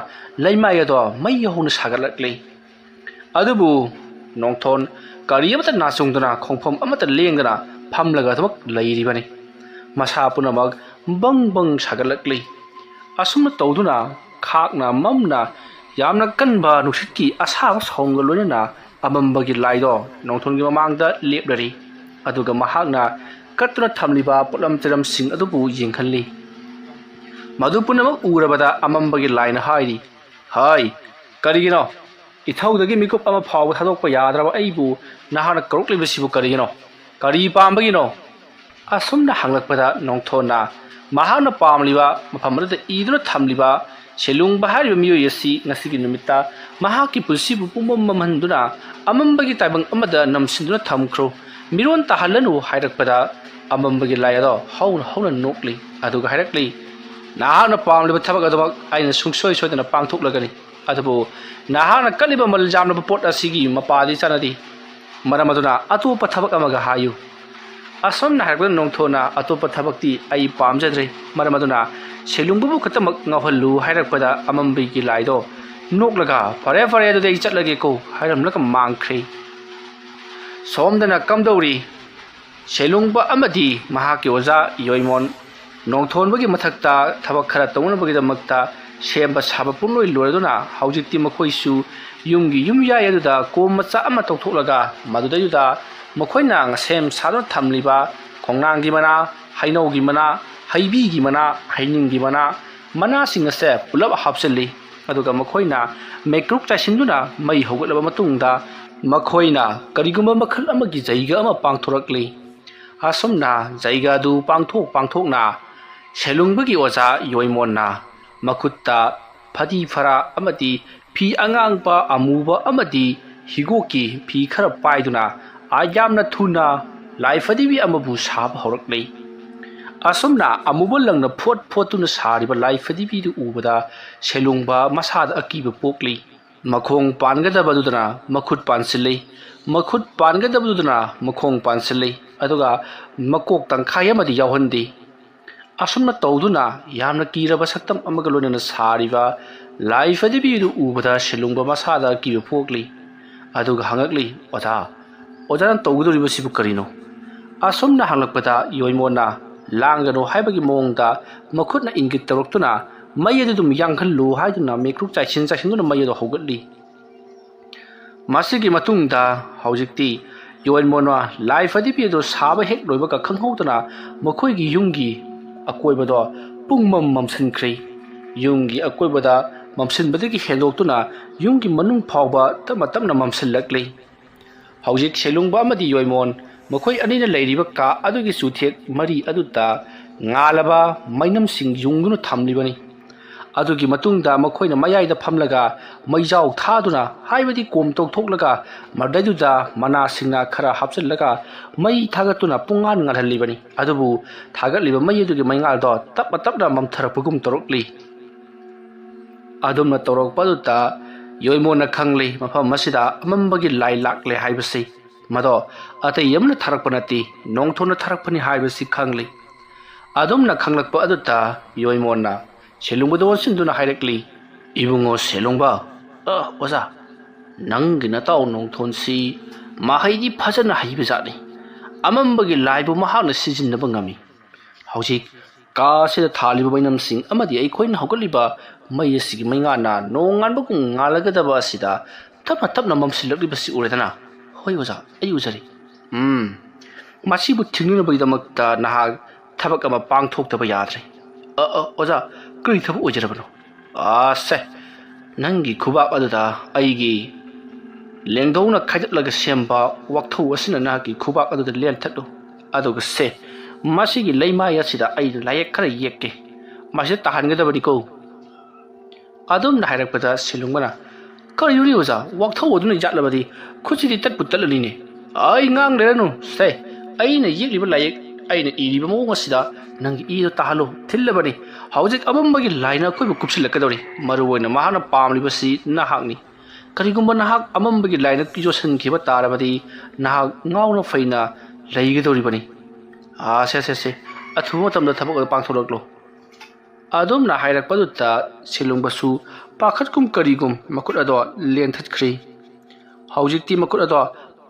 लैमायदो मै यहुन सागलकले अदुबु नोंथोन करियमत नासुंगदना खोंफम अमत लेंगदना फमलगा थमक लैरिबनि मसा पुनमग बंग बंग सागलकले असुम तौदुना खाकना ममना यामना कनबा नुसितकी असाब सौंगलोनना अमंबगी लाइदो नोंथोनगी ममांगदा लेपलरि अदुगा महागना कत्तुना थमलिबा पुलम चरम सिंग अदुबु यिंखनली मधुपुनमक उरबदा अमंबगी लाइन हाइरी हाय करिगिनो इथौदगी मिकुप अमा फाव थादोकपा याद्रबा अइबु नहाना करोकलिबसिबु करिगिनो करि पामबगिनो असुमना हंगलकपदा नोंथोना महाना पामलिबा मफमदा इदुना थमलिबा सेलुंग बहारिबा मियोयसी ngasiगी numitta mahaki pusibu pumom mamhanduna amambagi taibang amada namsinduna thamkhro miron tahalanu hairakpada ꯑꯃꯝꯕꯒꯤ ꯂꯥꯏ ꯑꯗꯣ ꯍꯧꯅ ꯍꯧꯅ ꯅꯣꯛꯂꯤ ꯑꯗꯨꯒ ꯍꯥꯏꯔꯛꯂꯤ ꯅꯍꯥꯛꯅ ꯄꯥꯝꯂꯤꯕ ꯊꯕꯛ ꯑꯗꯨꯃꯛ ꯑꯩꯅ ꯁꯨꯡꯁꯣꯏ ꯁꯣꯏꯗꯅ ꯄꯥꯡꯊꯣꯛꯂꯒꯅꯤ ꯑꯗꯨꯕꯨ ꯅꯍꯥꯛꯅ ꯀꯠꯂꯤꯕ ꯃꯜ ꯌꯥꯝꯂꯕ ꯄꯣꯠ ꯑꯁꯤꯒꯤ ꯃꯄꯥꯗꯤ ꯆꯠꯅꯗꯦ ꯃꯔꯝ ꯑꯗꯨꯅ ꯑꯇꯣꯞꯄ ꯊꯕꯛ ꯑꯃꯒ ꯍꯥꯏꯌꯨ ꯑꯁꯣꯝꯅ ꯍꯥꯏꯔꯛꯄꯗ ꯅꯣꯡꯊꯣꯟꯅ ꯑꯇꯣꯞꯄ ꯊꯕꯛꯇꯤ ꯑꯩ ꯄꯥꯝꯖꯗ꯭ꯔꯦ ꯃꯔꯝ ꯑꯗꯨꯅ ꯁꯦꯂꯨꯡꯕꯨ ꯈꯛꯇꯃꯛ ꯉꯥꯎꯍꯜꯂꯨ ꯍꯥꯏꯔꯛꯄꯗ ꯑꯃꯝꯕꯒꯤ ꯂꯥꯏꯗꯣ ꯅꯣꯛꯂꯒ ꯐꯔꯦ ꯐꯔꯦ ꯑꯗꯨꯗꯤ ꯑꯩ ꯆꯠꯂꯒꯦꯀꯣ ꯍꯥꯏꯔꯝꯂꯒ ꯃꯥꯡꯈ꯭ꯔꯦ ꯁꯣꯝꯗꯅ ꯀꯝꯗꯧꯔꯤ ꯁꯦꯂꯨꯡꯕ ꯑꯃꯗꯤ ꯃꯍꯥꯛꯀꯤ ꯑꯣꯖꯥ ꯌꯣꯏꯃꯣꯟ ꯅꯣꯡꯊꯣꯟꯕꯒꯤ ꯃꯊꯛꯇ ꯊꯕꯛ ꯈꯔ ꯇꯧꯅꯕꯒꯤꯗꯃꯛꯇ ꯁꯦꯝꯕ ꯁꯥꯕ ꯄꯨꯡꯂꯣꯏ ꯂꯣꯏꯔꯗꯨꯅ ꯍꯧꯖꯤꯛꯇꯤ ꯃꯈꯣꯏꯁꯨ ꯌꯨꯝꯒꯤ ꯌꯨꯝꯌꯥꯏ ꯑꯗꯨꯗ ꯀꯣꯝ ꯃꯆꯥ ꯑꯃ ꯇꯧꯊꯣꯛꯂꯒ ꯃꯗꯨꯗꯩꯗꯨꯗ ꯃꯈꯣꯏꯅ ꯁꯦꯝ ꯁꯥꯗꯨꯅ ꯊꯝꯂꯤꯕ ꯈꯣꯡꯅꯥꯡꯒꯤ ꯃꯅꯥ ꯍꯩꯅꯧꯒꯤ ꯃꯅꯥ ꯍꯩꯕꯤꯒꯤ ꯃꯅꯥ ꯍꯩꯅꯤꯡꯒꯤ ꯃꯅꯥ ꯃꯅꯥꯁꯤꯡ ꯑꯁꯦ ꯄꯨꯂꯞ ꯍꯥꯞꯆꯤꯜꯂꯤ ꯑꯗꯨꯒ ꯃꯈꯣꯏꯅ ꯃꯩꯀ꯭ꯔꯨꯛ ꯆꯥꯏꯁꯤꯟꯗꯨꯅ ꯃꯩ ꯍꯧꯒꯠꯂꯕ ꯃꯇꯨꯡꯗ ꯃꯈꯣꯏꯅ ꯀꯔꯤꯒꯨꯝꯕ ꯃꯈꯜ ꯑꯃꯒꯤ ꯖꯩꯒ ꯑꯃ ꯄꯥꯡꯊꯣꯔꯛꯂꯤ ꯑꯁꯨꯝꯅ ꯖꯩꯒ ꯑꯗꯨ ꯄꯥꯡꯊꯣꯛꯅ ꯁꯦꯂꯨꯡꯕꯒꯤ ꯑꯣꯖꯥ ꯌꯣꯏꯃꯣꯟꯅ ꯃꯈꯨꯠꯇ ꯐꯗꯤ ꯐꯔꯥ ꯑꯃꯗꯤ ꯐꯤ ꯑꯉꯥꯡꯕ ꯑꯃꯨꯕ ꯑꯃꯗꯤ ꯍꯤꯒꯣꯛꯀꯤ ꯐꯤ ꯈꯔ ꯄꯥꯏꯗꯨꯅ ꯌꯥꯝꯅ ꯊꯨꯅ ꯂꯥꯏ ꯐꯗꯤꯕꯤ ꯑꯃꯕꯨ ꯁꯥꯕ ꯍꯧꯔꯛꯂꯤ ꯑꯁꯨꯝꯅ ꯑꯃꯨꯕ ꯂꯪꯅ ꯐꯣꯠꯇꯨꯅ ꯁꯥꯔꯤꯕ ꯂꯥꯏ ꯐꯗꯤꯕꯤꯗꯨ ꯎꯕꯗ ꯁꯦꯂꯨꯡꯕ ꯃꯁꯥꯗ ꯑꯀꯤꯕ ꯄꯣꯛꯂꯤ ꯃꯈꯣꯡ ꯄꯥꯟꯒꯗꯕꯗꯨꯗꯅ ꯃꯈꯨꯠ ꯄꯥꯟꯁꯤꯜꯂꯤ ꯃꯈꯨꯠ ꯄꯥꯟꯒꯗꯕꯗꯨꯗꯅ ꯃꯈꯣꯡ ꯄꯥꯟꯁꯤꯜꯂꯤ ꯑꯗꯨꯒ ꯃꯀꯣꯛ ꯇꯪꯈꯥꯏ ꯑꯃꯗꯤ ꯌꯥꯎꯍꯟꯗꯦ ꯑꯁꯨꯝꯅ ꯇꯧꯗꯨꯅ ꯌꯥꯝꯅ ꯀꯤꯔꯕ ꯁꯛꯇꯝ ꯑꯃꯒ ꯂꯣꯏꯅꯅ ꯁꯥꯔꯤꯕ ꯂꯥꯏ ꯐꯗꯤꯕꯤꯗꯨ ꯎꯕꯗ ꯁꯦꯂꯨꯡꯕ ꯃꯁꯥꯗ ꯑꯀꯤꯕ ꯄꯣꯛꯂꯤ ꯑꯗꯨꯒ ꯍꯪꯉꯛꯂꯤ ꯑꯣꯖꯥꯅ ꯇꯧꯒꯗꯧꯔꯤꯕꯁꯤꯕꯨ ꯀꯔꯤꯅꯣ ꯑꯁꯨꯝꯅ ꯍꯪꯂꯛꯄꯗ ꯌꯣꯏꯃꯣꯟꯅ ꯂꯥꯡꯒꯅꯨ ꯍꯥꯏꯕꯒꯤ ꯃꯑꯣꯡꯗ ꯃꯈꯨꯠꯅ ꯏꯪꯒꯤꯠ ꯇꯧꯔꯛꯇꯨꯅ ꯃꯩ ꯑꯗꯨ ꯑꯗꯨꯝ ꯌꯥꯡꯍꯜꯂꯨ ꯍꯥꯏꯗꯨꯅ ꯃꯩꯀ꯭ꯔꯨꯛ ꯆꯥꯏꯁꯤꯟꯗꯨꯅ ꯃꯩ ꯑꯗꯨ ꯍꯧꯒꯠꯂꯤ ꯃꯁꯤꯒꯤ ꯃꯇꯨꯡꯗ ꯍꯧꯖꯤꯛꯇꯤ ꯌꯣꯏꯃꯣꯟꯅ ꯂꯥꯏ ꯐꯗꯤꯕꯤ ꯑꯗꯨ ꯁꯥꯕ ꯍꯦꯛ ꯂꯣꯏꯕꯒ ꯈꯪꯍꯧꯗꯅ ꯃꯈꯣꯏꯒꯤ ꯌꯨꯝꯒꯤ ꯑꯀꯣꯏꯕꯗꯣ ꯄꯨꯡꯃꯝ ꯃꯝꯁꯤꯟꯈ꯭ꯔꯦ ꯌꯨꯝꯒꯤ ꯑꯀꯣꯏꯕꯗ ꯃꯝꯁꯤꯟꯕꯗꯒꯤ ꯍꯦꯟꯗꯣꯛꯇꯨꯅ ꯌꯨꯝꯒꯤ ꯃꯅꯨꯡ ꯐꯥꯎꯕ ꯇꯞꯅ ꯇꯞꯅ ꯃꯝꯁꯤꯜꯂꯛꯂꯤ ꯍꯧꯖꯤꯛ ꯁꯦꯂꯨꯡꯕ ꯑꯃꯗꯤ ꯌꯣꯏꯃꯣꯟ ꯃꯈꯣꯏ ꯑꯅꯤꯅ ꯂꯩꯔꯤꯕ ꯀꯥ ꯑꯗꯨꯒꯤ ꯆꯨꯊꯦꯛ ꯃꯔꯤ ꯑꯗꯨꯗ ꯉꯥꯜꯂꯕ ꯃꯩꯅꯝꯁꯤꯡ ꯌꯨꯡꯗꯨꯅ ꯊꯝꯂꯤꯕꯅꯤ ꯑꯗꯨꯒꯤ ꯃꯇꯨꯡꯗ ꯃꯈꯣꯏꯅ ꯃꯌꯥꯏꯗ ꯐꯝꯂꯒ ꯃꯩꯖꯥꯎ ꯊꯥꯗꯨꯅ ꯍꯥꯏꯕꯗꯤ ꯀꯣꯝ ꯇꯧꯊꯣꯛꯂꯒ ꯃꯗꯩꯗꯨꯗ ꯃꯅꯥꯁꯤꯡꯅ ꯈꯔ ꯍꯥꯞꯆꯤꯜꯂꯒ ꯃꯩ ꯊꯥꯒꯠꯇꯨꯅ ꯄꯨꯡꯉꯥꯟ ꯉꯥꯜꯍꯜꯂꯤꯕꯅꯤ ꯑꯗꯨꯕꯨ ꯊꯥꯒꯠꯂꯤꯕ ꯃꯩ ꯑꯗꯨꯒꯤ ꯃꯩꯉꯥꯜꯗꯣ ꯇꯞꯅ ꯇꯞꯅ ꯃꯝꯊꯔꯛꯄꯒꯨꯝ ꯇꯧꯔꯛꯂꯤ ꯑꯗꯨꯝꯅ ꯇꯧꯔꯛꯄꯗꯨꯗ ꯌꯣꯏꯃꯣꯟꯅ ꯈꯪꯂꯤ ꯃꯐꯝ ꯑꯁꯤꯗ ꯑꯃꯝꯕꯒꯤ ꯂꯥꯏ ꯂꯥꯛꯂꯦ ꯍꯥꯏꯕꯁꯤ ꯃꯗꯣ ꯑꯇꯩ ꯑꯃꯅ ꯊꯥꯔꯛꯄ ꯅꯠꯇꯦ ꯅꯣꯡꯊꯣꯟꯅ ꯊꯥꯔꯛꯄꯅꯤ ꯍꯥꯏꯕꯁꯤ ꯈꯪꯂꯤ ꯑꯗꯨꯝꯅ ꯈꯪꯂꯛꯄ ꯑꯗꯨꯗ ꯌꯣꯏꯃꯣꯟꯅ ꯁꯦꯂꯨꯡꯕꯗ ꯑꯣꯟꯁꯤꯟꯗꯨꯅ ꯍꯥꯏꯔꯛꯂꯤ ꯏꯕꯨꯡꯉꯣ ꯁꯦꯂꯨꯡꯕ ꯑꯣꯖꯥ ꯅꯪꯒꯤ ꯅꯇꯥꯎ ꯅꯣꯡꯊꯣꯟꯁꯤ ꯃꯍꯩꯗꯤ ꯐꯖꯅ ꯍꯩꯕꯖꯥꯠꯅꯤ ꯑꯃꯝꯕꯒꯤ ꯂꯥꯏꯕꯨ ꯃꯍꯥꯛꯅ ꯁꯤꯖꯤꯟꯅꯕ ꯉꯝꯃꯤ ꯍꯧꯖꯤꯛ ꯀꯥ ꯑꯁꯤꯗ ꯊꯥꯜꯂꯤꯕ ꯃꯩꯅꯝꯁꯤꯡ ꯑꯃꯗꯤ ꯑꯩꯈꯣꯏꯅ ꯍꯧꯒꯠꯂꯤꯕ ꯃꯩ ꯑꯁꯤꯒꯤ ꯃꯩꯉꯥꯟꯅ ꯅꯣꯡꯉꯥꯟꯕꯒꯨꯝ ꯉꯥꯜꯂꯒꯗꯕ ꯑꯁꯤꯗ ꯇꯞꯅ ꯇꯞꯅ ꯃꯝꯁꯤꯜꯂꯛꯂꯤꯕꯁꯤ ꯎꯔꯦꯗꯅ ꯍꯣꯏ ꯑꯣꯖꯥ ꯑꯩ ꯎꯖꯔꯤ ꯃꯁꯤꯕꯨ ꯊꯤꯡꯅꯅꯕꯒꯤꯗꯃꯛꯇ ꯅꯍꯥꯛ ꯊꯕꯛ ꯑꯃ ꯄꯥꯡꯊꯣꯛꯇꯕ ꯌꯥꯗ꯭ꯔꯦ ꯑꯣꯖꯥ ꯀꯔꯤ ꯊꯕꯛ ꯑꯣꯏꯖꯔꯕꯅꯣ ꯁꯦ ꯅꯪꯒꯤ ꯈꯨꯕꯥꯛ ꯑꯗꯨꯗ ꯑꯩꯒꯤ ꯂꯦꯡꯗꯧꯅ ꯈꯥꯏꯗꯠꯂꯒ ꯁꯦꯝꯕ ꯋꯥꯛꯊꯧ ꯑꯁꯤꯅ ꯅꯍꯥꯛꯀꯤ ꯈꯨꯕꯥꯛ ꯑꯗꯨꯗ ꯂꯦꯟꯊꯠꯂꯨ ꯑꯗꯨꯒ ꯁꯦ ꯃꯁꯤꯒꯤ ꯂꯩꯃꯥꯏ ꯑꯁꯤꯗ ꯑꯩꯅ ꯂꯥꯏꯌꯦꯛ ꯈꯔ ꯌꯦꯛꯀꯦ ꯃꯁꯤꯗ ꯇꯥꯍꯟꯒꯗꯕꯅꯤꯀꯣ ꯑꯗꯨꯝꯅ ꯍꯥꯏꯔꯛꯄꯗ ꯁꯦꯂꯨꯡꯕꯅ ꯀꯔꯤꯅꯣꯅꯦ ꯑꯣꯖꯥ ꯋꯥꯛꯊꯧ ꯑꯗꯨꯅ ꯌꯥꯠꯂꯕꯗꯤ ꯈꯨꯠꯁꯤꯗꯤ ꯇꯠꯄꯨ ꯇꯠꯂꯅꯤꯅꯦ ꯑꯩ ꯉꯥꯡ ꯁꯦ ꯑꯩꯅ ꯌꯦꯛꯂꯤꯕ ꯂꯥꯏꯌꯦꯛ ꯑꯩꯅ ꯏꯔꯤꯕ ꯃꯑꯣꯡ ꯑꯁꯤꯗ ꯅꯪꯒꯤ ꯏꯗꯣ ꯇꯥꯍꯜꯂꯨ ꯊꯤꯜꯂꯕꯅꯤ ꯍꯧꯖꯤꯛ ꯑꯃꯝꯕꯒꯤ ꯂꯥꯏꯅ ꯑꯩꯈꯣꯏꯕꯨ ꯀꯨꯞꯁꯤꯜꯂꯛꯀꯗꯧꯔꯤ ꯃꯔꯨꯑꯣꯏꯅ ꯃꯍꯥꯛꯅ ꯄꯥꯝꯂꯤꯕꯁꯤ ꯅꯍꯥꯛꯅꯤ ꯀꯔꯤꯒꯨꯝꯕ ꯅꯍꯥꯛ ꯑꯃꯝꯕꯒꯤ ꯂꯥꯏꯅ ꯌꯣꯠꯁꯤꯟꯈꯤꯕ ꯇꯥꯔꯕꯗꯤ ꯅꯍꯥꯛ ꯉꯥꯎꯅ ꯐꯩꯅ ꯂꯩꯒꯗꯧꯔꯤꯕꯅꯤ ꯁꯦ ꯑꯊꯨꯕ ꯃꯇꯝꯗ ꯊꯕꯛ ꯑꯗꯨ ꯄꯥꯡꯊꯣꯛꯂꯛꯂꯣ ꯑꯗꯨꯝꯅ ꯍꯥꯏꯔꯛꯄꯗꯨꯗ ꯁꯦꯂꯨꯡꯕꯁꯨ ꯄꯥꯈꯠꯀꯨꯝ ꯀꯔꯤꯒꯨꯝ ꯃꯈꯨꯠ ꯑꯗꯣ ꯂꯦꯟꯊꯠꯈ꯭ꯔꯤ ꯍꯧꯖꯤꯛꯇꯤ ꯃꯈꯨꯠ ꯑꯗꯣ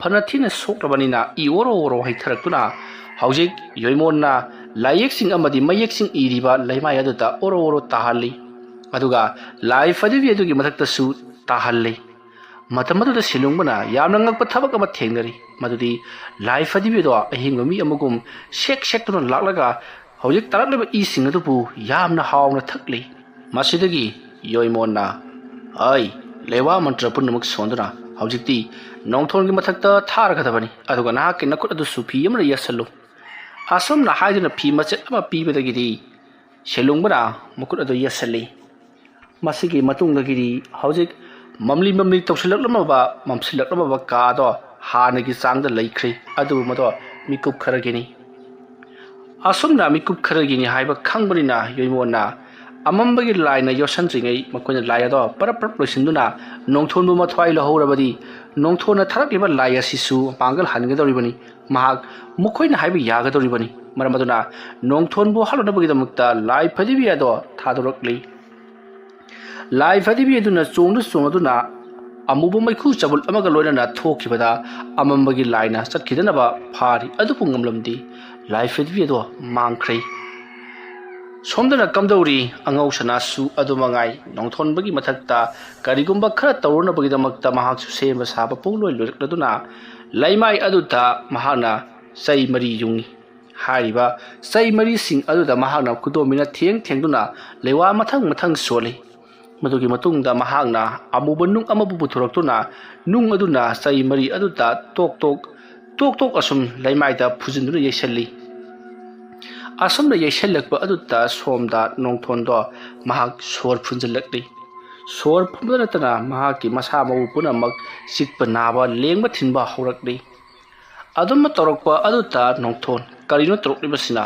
ꯐꯅ ꯊꯤꯅ ꯁꯣꯛꯂꯕꯅꯤꯅ ꯏ ꯑꯣꯔꯣ ꯍꯩꯊꯔꯛꯇꯨꯅ ꯍꯧꯖꯤꯛ ꯌꯣꯏꯃꯣꯟꯅ ꯂꯥꯏꯌꯦꯛꯁꯤꯡ ꯑꯃꯗꯤ ꯃꯌꯦꯛꯁꯤꯡ ꯏꯔꯤꯕ ꯂꯩꯃꯥꯏ ꯑꯗꯨꯗ ꯑꯣꯔꯣ ꯇꯥꯍꯜꯂꯤ ꯑꯗꯨꯒ ꯂꯥꯏ ꯐꯗꯤꯕꯤ ꯑꯗꯨꯒꯤ ꯃꯊꯛꯇꯁꯨ ꯇꯥꯍꯜꯂꯤ ꯃꯇꯝ ꯑꯗꯨꯗ ꯁꯦꯂꯨꯡꯕꯅ ꯌꯥꯝꯅ ꯉꯛꯄ ꯊꯕꯛ ꯑꯃ ꯊꯦꯡꯅꯔꯤ ꯃꯗꯨꯗꯤ ꯂꯥꯏ ꯐꯗꯤꯕꯤꯗꯣ ꯑꯍꯤꯡꯕ ꯃꯤ ꯑꯃꯒꯨꯝ ꯁꯦꯛꯇꯨꯅ ꯂꯥꯛꯂꯒ ꯍꯧꯖꯤꯛ ꯇꯥꯔꯛꯂꯤꯕ ꯏꯁꯤꯡ ꯑꯗꯨꯕꯨ ꯌꯥꯝꯅ ꯍꯥꯎꯅ ꯊꯛꯂꯤ ꯃꯁꯤꯗꯒꯤ ꯌꯣꯏꯃꯣꯟꯅ ꯂꯩꯋꯥ ꯃꯟꯇ꯭ꯔ ꯄꯨꯝꯅꯃꯛ ꯁꯣꯟꯗꯨꯅ ꯍꯧꯖꯤꯛꯇꯤ ꯅꯣꯡꯊꯣꯟꯒꯤ ꯃꯊꯛꯇ ꯊꯥꯔꯒꯗꯕꯅꯤ ꯑꯗꯨꯒ ꯅꯍꯥꯛꯀꯤ ꯅꯈꯨꯠ ꯑꯗꯨꯁꯨ ꯐꯤ ꯑꯃꯅ ꯌꯦꯠꯁꯜꯂꯨ ꯑꯁꯨꯝꯅ ꯍꯥꯏꯗꯨꯅ ꯐꯤ ꯃꯆꯦꯠ ꯑꯃ ꯄꯤꯕꯗꯒꯤꯗꯤ ꯁꯦꯂꯨꯡꯕꯅ ꯃꯈꯨꯠ ꯑꯗꯨ ꯌꯦꯠꯁꯜꯂꯤ ꯃꯁꯤꯒꯤ ꯃꯇꯨꯡꯗꯒꯤꯗꯤ ꯍꯧꯖꯤꯛ ꯃꯝꯂꯤ ꯃꯝꯁꯤꯜꯂꯛꯂꯕ ꯀꯥꯗꯣ ꯍꯥꯟꯅꯒꯤ ꯆꯥꯡꯗ ꯂꯩꯈ꯭ꯔꯦ ꯑꯗꯨꯕꯨ ꯃꯗꯣ ꯃꯤꯀꯨꯞ ꯈꯔꯒꯤꯅꯤ asumna mikup kharagini haiba khangbanina yoimona amambagi laina yosanjringai makoina laya do parap loisinduna nongthonbu mathwai lohorabadi nongthona tharakliba laya sisu pangal hangadoribani mahak mukoina haiba yagadoribani maramaduna nongthonbu halonabagi damakta lai phadibi ado thadorakli lai phadibi aduna chongduna amubu maikhu chabul amaga loinana thokibada amambagi laina chatkidanaba phari adupu ngamlamdi lai phadibi ado mangkhrai somdana kamdauri angau sanasu adumangai nongthonbagi mathakta karigumba khara tawrnabagi damakta mahaksu sema saba pungloi loirakladuna laimai aduta mahana sai mari yungi hariba sai mari sing aduda mahana kudomina thengduna lewa mathang sole madugi matungda mahakna amuba nung amabu puthoraktuna nung aduna sai mari aduta tok asum laimai da phujinduna yesalli asumna yesalakpa aduta somda nongthondo mahak sor phunjalakli sor phumdanatana mahaki masa mabu punamak sikpa naba lengba thinba haurakli adumma torokpa aduta nongthon karino toroklibasina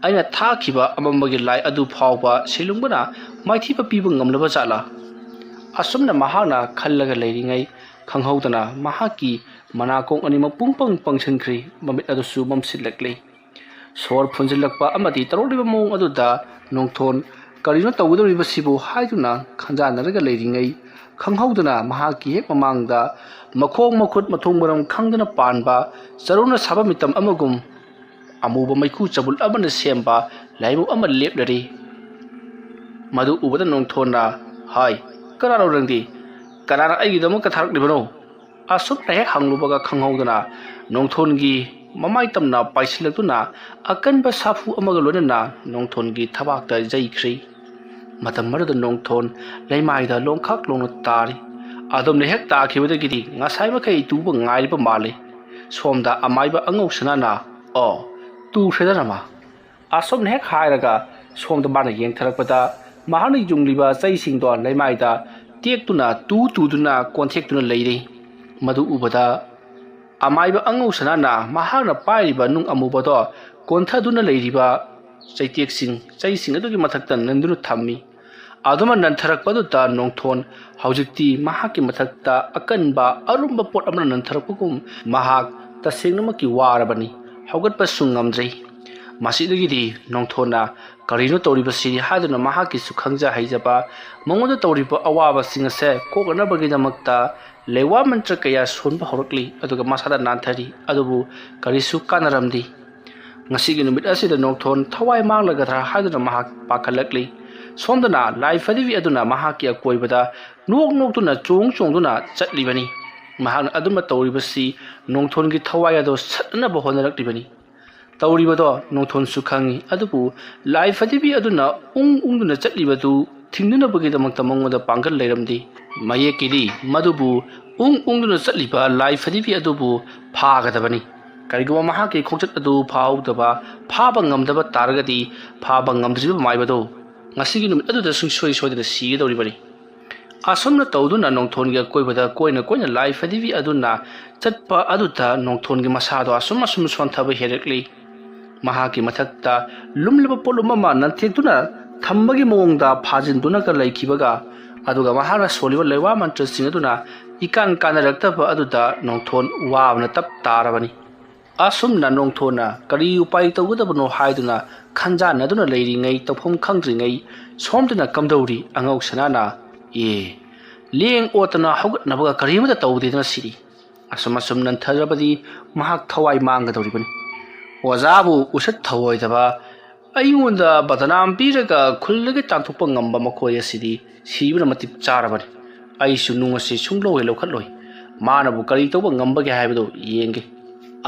aina thakiba amambagi lai adu phawba silungbana maithipa piba ngamlaba jala asumna mahana khallaga leiringai khanghaudana mahaki manakong anima pungpang pangsankhri mamit adusu mamsilakli sor phunjilakpa amadi taroliba mong aduda nongthon karino tawudoribasibu haiduna khanjanaraga leiringai khanghaudana mahaki hek mamangda makhong makhut mathongbaram khangdana panba charuna saba mitam amagum amuba maikhu chabul amana semba laimu ama leplari madu ubada nongthona hai kararo rangdi karara aigidamo katharaklibano asupna hek hanglubaga khanghaudana nongthongi mamai tamna paisilakuna akanba safu amaga loinana nongthongi thabakta jaikhri matam marada nongthon laimaida longkhak longna tari adomne hek takhibadagidi ngasai makai tuba ngairiba male somda amaiba angau sanana o tu khredarama asomne hek hairaga somda bana yengtharakpada mahana jungliba chaisingdo laimaida tektuna tuduna konthekuna leiri madu ubada amaiba angau sanana mahana pairiba nung amubado konthaduna leiriba chaising adugi mathakta nandunu thammi aduma nantharakpaduta nongthon haujikti mahaki mathakta akanba arumba pot amna nantharakpugum mahak tasengnamakki warabani haugatpa sungamdrei masidagidi nongthona karino tawribasi haduna mahaki sukhangja haijaba mongoda tawriba awaba singase koganabagi damakta lewa mantra kaya sonba horakli aduga masada nanthari adubu karisu kanaramdi ngasigi numit asida nongthon thawai manglagadra haduna mahak pakhalakli somdana lai phadibi aduna mahaki akoibada noktuna chongduna chatlibani mahak aduma tawribasi nongthongi thawai ado satnaba honaraklibani tawribado nongthon sukhangi adubu lai phadibi aduna ungduna chatlibadu thingdunabagi damakta mongoda pangal leiramdi mayekidi madubu ungduna chatliba lai phadibi adubu phagadabani kariguma mahaki khongchat adu phaudaba phaba ngamdaba taragadi phaba ngamdriba maibado ngasigi numit aduda sungsoi soidana sigedoribani asomna tawduna nongthongi koibada koina lai phadibi aduna chatpa aduta nongthongi masado asum sonthaba herekli mahaki mathakta lumlaba polumama nanthekduna thambagi mongda phajinduna ka laikhibaga aduga mahara soliba lewa mantra singaduna ikan kanaraktaba aduda nongthon wabna tap tarabani asumna nongthona kari upai tawudabano haiduna khanjanaduna leiringai tawphom khangdringai somduna kamdauri angau sanana leng otana haugatnabaga karimada tawdedana siri asum nantharabadi mahak thawai mangadoribani wazabu usat thawoidaba ayunda badanam piraga khullagi tangthokpa ngamba makoi asidi sibna matip charabani aisu nungasi sungloi lokhatloi manabu kari tawba ngambage haibado yenge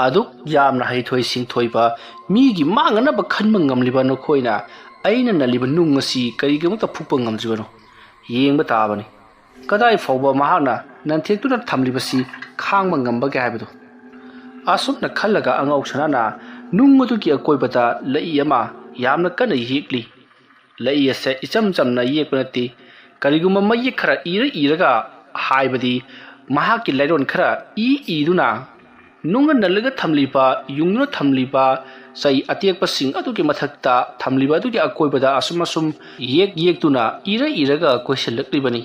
aduk yamna haithoi singthoiba migi manganaba khanma ngamliba nokhoina aina naliba nungasi karigamta phukpa ngamjibano yengba tabani kadai fawba mahana nanthektuna thamlibasi khangma ngambage haibado asumna khallaga angau sanana nungadugi akoibada laiyama yamna kana yekli laiyase icham chamna yekpanati kariguma mayek khara iraga haibadi mahaki lairon khara iduna nunga nalaga thamliba yungno thamliba sei atiekpasing adugi mathakta thamliba adugi akoibada asum yek-yek-tuna ira-iraga question laklibani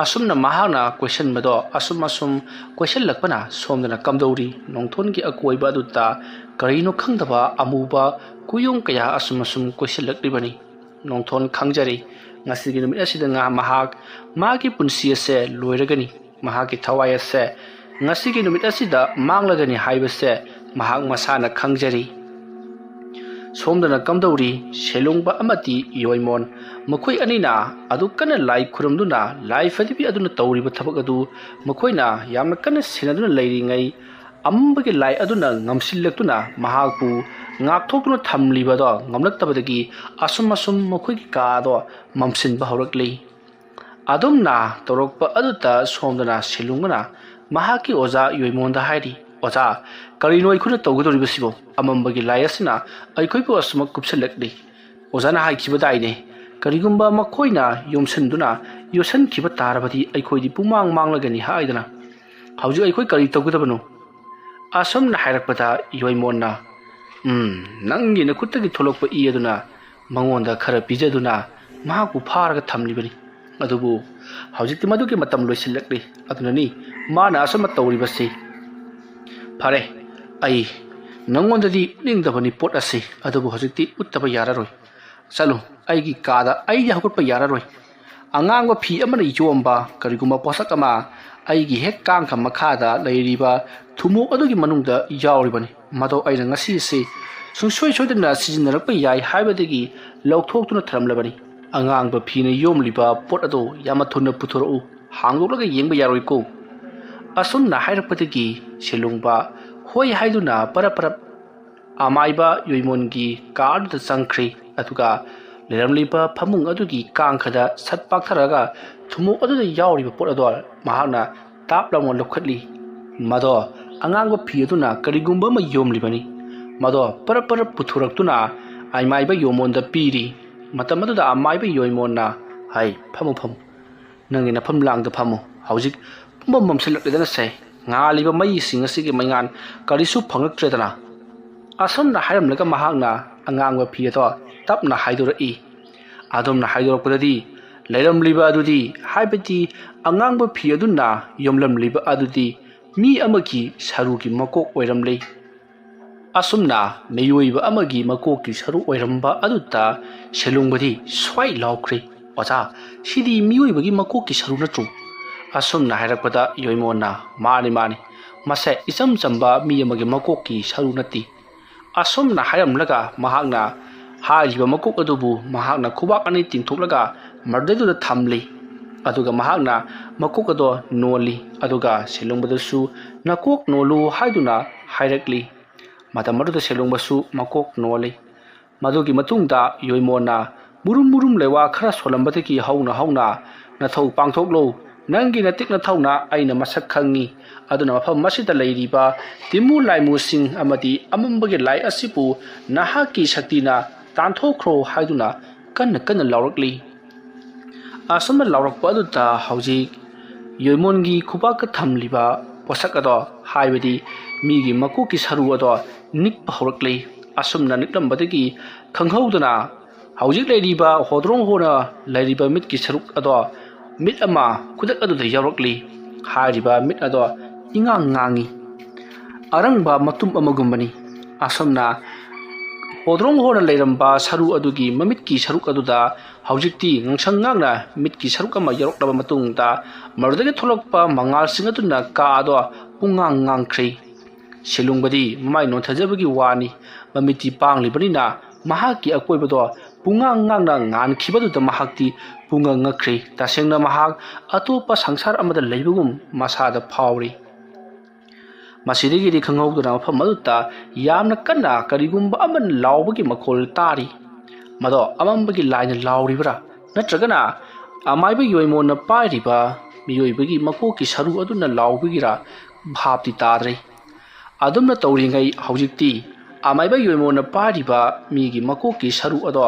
asumna mahana question mado asum question lakpana somdana kamdori nongthon gi akoiba aduta karino khangdaba amuba kuyong kaya asum question laklibani nongthon khangjari ngasigi numit asida nga mahak magi punsi ase loiragani mahaki thawai ase ngasigi numit asida manglagani haibase mahak masana khangjari somdana kamdori selungba amati yoimon makhoi anina adu kana lai khurumduna lai fadibi aduna tawriba thabak adu makhoina yamna kana sinaduna leiringai ambagi lai aduna ngamsillaktuna mahakpu ngakthokuna thamliba do ngamlaktabadagi asum makhoi ki ka do mamsinba horakli adumna torokpa aduta somdana selungana mahaki oza yoimonda hairi oza karino ikhuna tawgadoribasibo amambagi lai asina aikhoipo asuma kupsalakli ozana haikiba daine karigumba makhoina yomsanduna yosan kiba tarabadi aikhoidi pumang manglagani haidana hauji aikhoi kari tawgadabano asumna hairakpada yoimonna nangi na kuttagi tholokpa iyaduna mangonda khara pijaduna mahaku pharaga thamlibani adubu hauji madugi matam loisilakli adunani mana asuma tawribasi fare ai nangonda ningdabani pot ase adubu hojikti uttaba yararoi salu aigi kada aigi hakutpa yararoi angangba phi amana yomba kariguma posak ama aigi hek kangkha makhada leiriba thumo adugi manungda yawribani mado aina ngasi se sungsoi soidana sijinarpa yai haibadagi lawthoktuna tharamlabani angangba phina yomliba pot ado yamathunna puthoro hangdolaga yengba yaroi ko asumna hairapatagi selungba hoi haiduna para amaiba yoimongi card sangkhri atuga leramliba phamung adugi kangkhada satpak tharaga thumu aduda yawriba pot ador mahana taplamon lokhatli mado angangba phi aduna karigumba ma yomlibani mado para puthuraktuna aimaiba yomonda piri matamada amaiba yoimonna hai phamu nangina phamlang da phamu haujik pumbam selakdana sai ngaliba mai singa sigi maingan karisu phangakredana asumna hairamlaga mahakna angangba phi ato tapna haidorai adumna haidorakpadadi leiramliba adudi haibati angangba phi aduna yomlamliba adudi mi amaki sarugi makok oiramlei asumna meyoiba amagi makoki saru oiramba aduta selungbadi swai laukri oja sidi miyoibagi makoki saru natru asumna hairakpada yoimona mani mase isam chamba mi amagi makoki saru nati asumna hairamlaga mahakna haiba makok adubu mahakna khubak ani tingthoklaga mardeduda thamli aduga mahakna makok ado noli aduga selungbadasu nakok nolu haiduna hairakli matamaduda selungbasu makok noli madugi matungda yoimona murum lewa khara solambadagi hauna nathau pangthoklo nangi natik na thauna aina masak khangi aduna mafam masida leiriba timu laimu sing amadi amambagi lai asipu nahaki shaktina tanthokro haiduna kanna laurakli asumna laurakpa aduta hauji yoimongi khubaka thamliba posak ado haibadi migi makoki saru ado nikpa horakli asumna niklambadagi khanghaudana haujik leiriba hodrong hona leiriba mitki saruk ado mit ama kudak aduda yarakli hairiba mit ado ingangi arangba matum amagumbani asumna hodrong hona leiramba saru adugi mamitki saruk aduda haujikti ngangsangngangna mitki saruk ama yaroklaba matungda marudagi tholokpa mangal singaduna ka ado pungangrei selungbadi mamai non thajabagi wani mamiti panglibanina mahaki akoibado pungangrangna ngan khibaduda mahakti pungangakri tasengna mahak atopa sangsar amada leibugum masada phawri masidigi khanghauduna mafam aduta yamna kanna karigumba aman laubagi makhol tari mado amambagi laina lauribra natragana amaiba yoimona pairiba miyoibagi makoki saru aduna laubigira bhapti tadre adumna tawringai haujikti amaiba yoimona pairiba migi makoki saru ado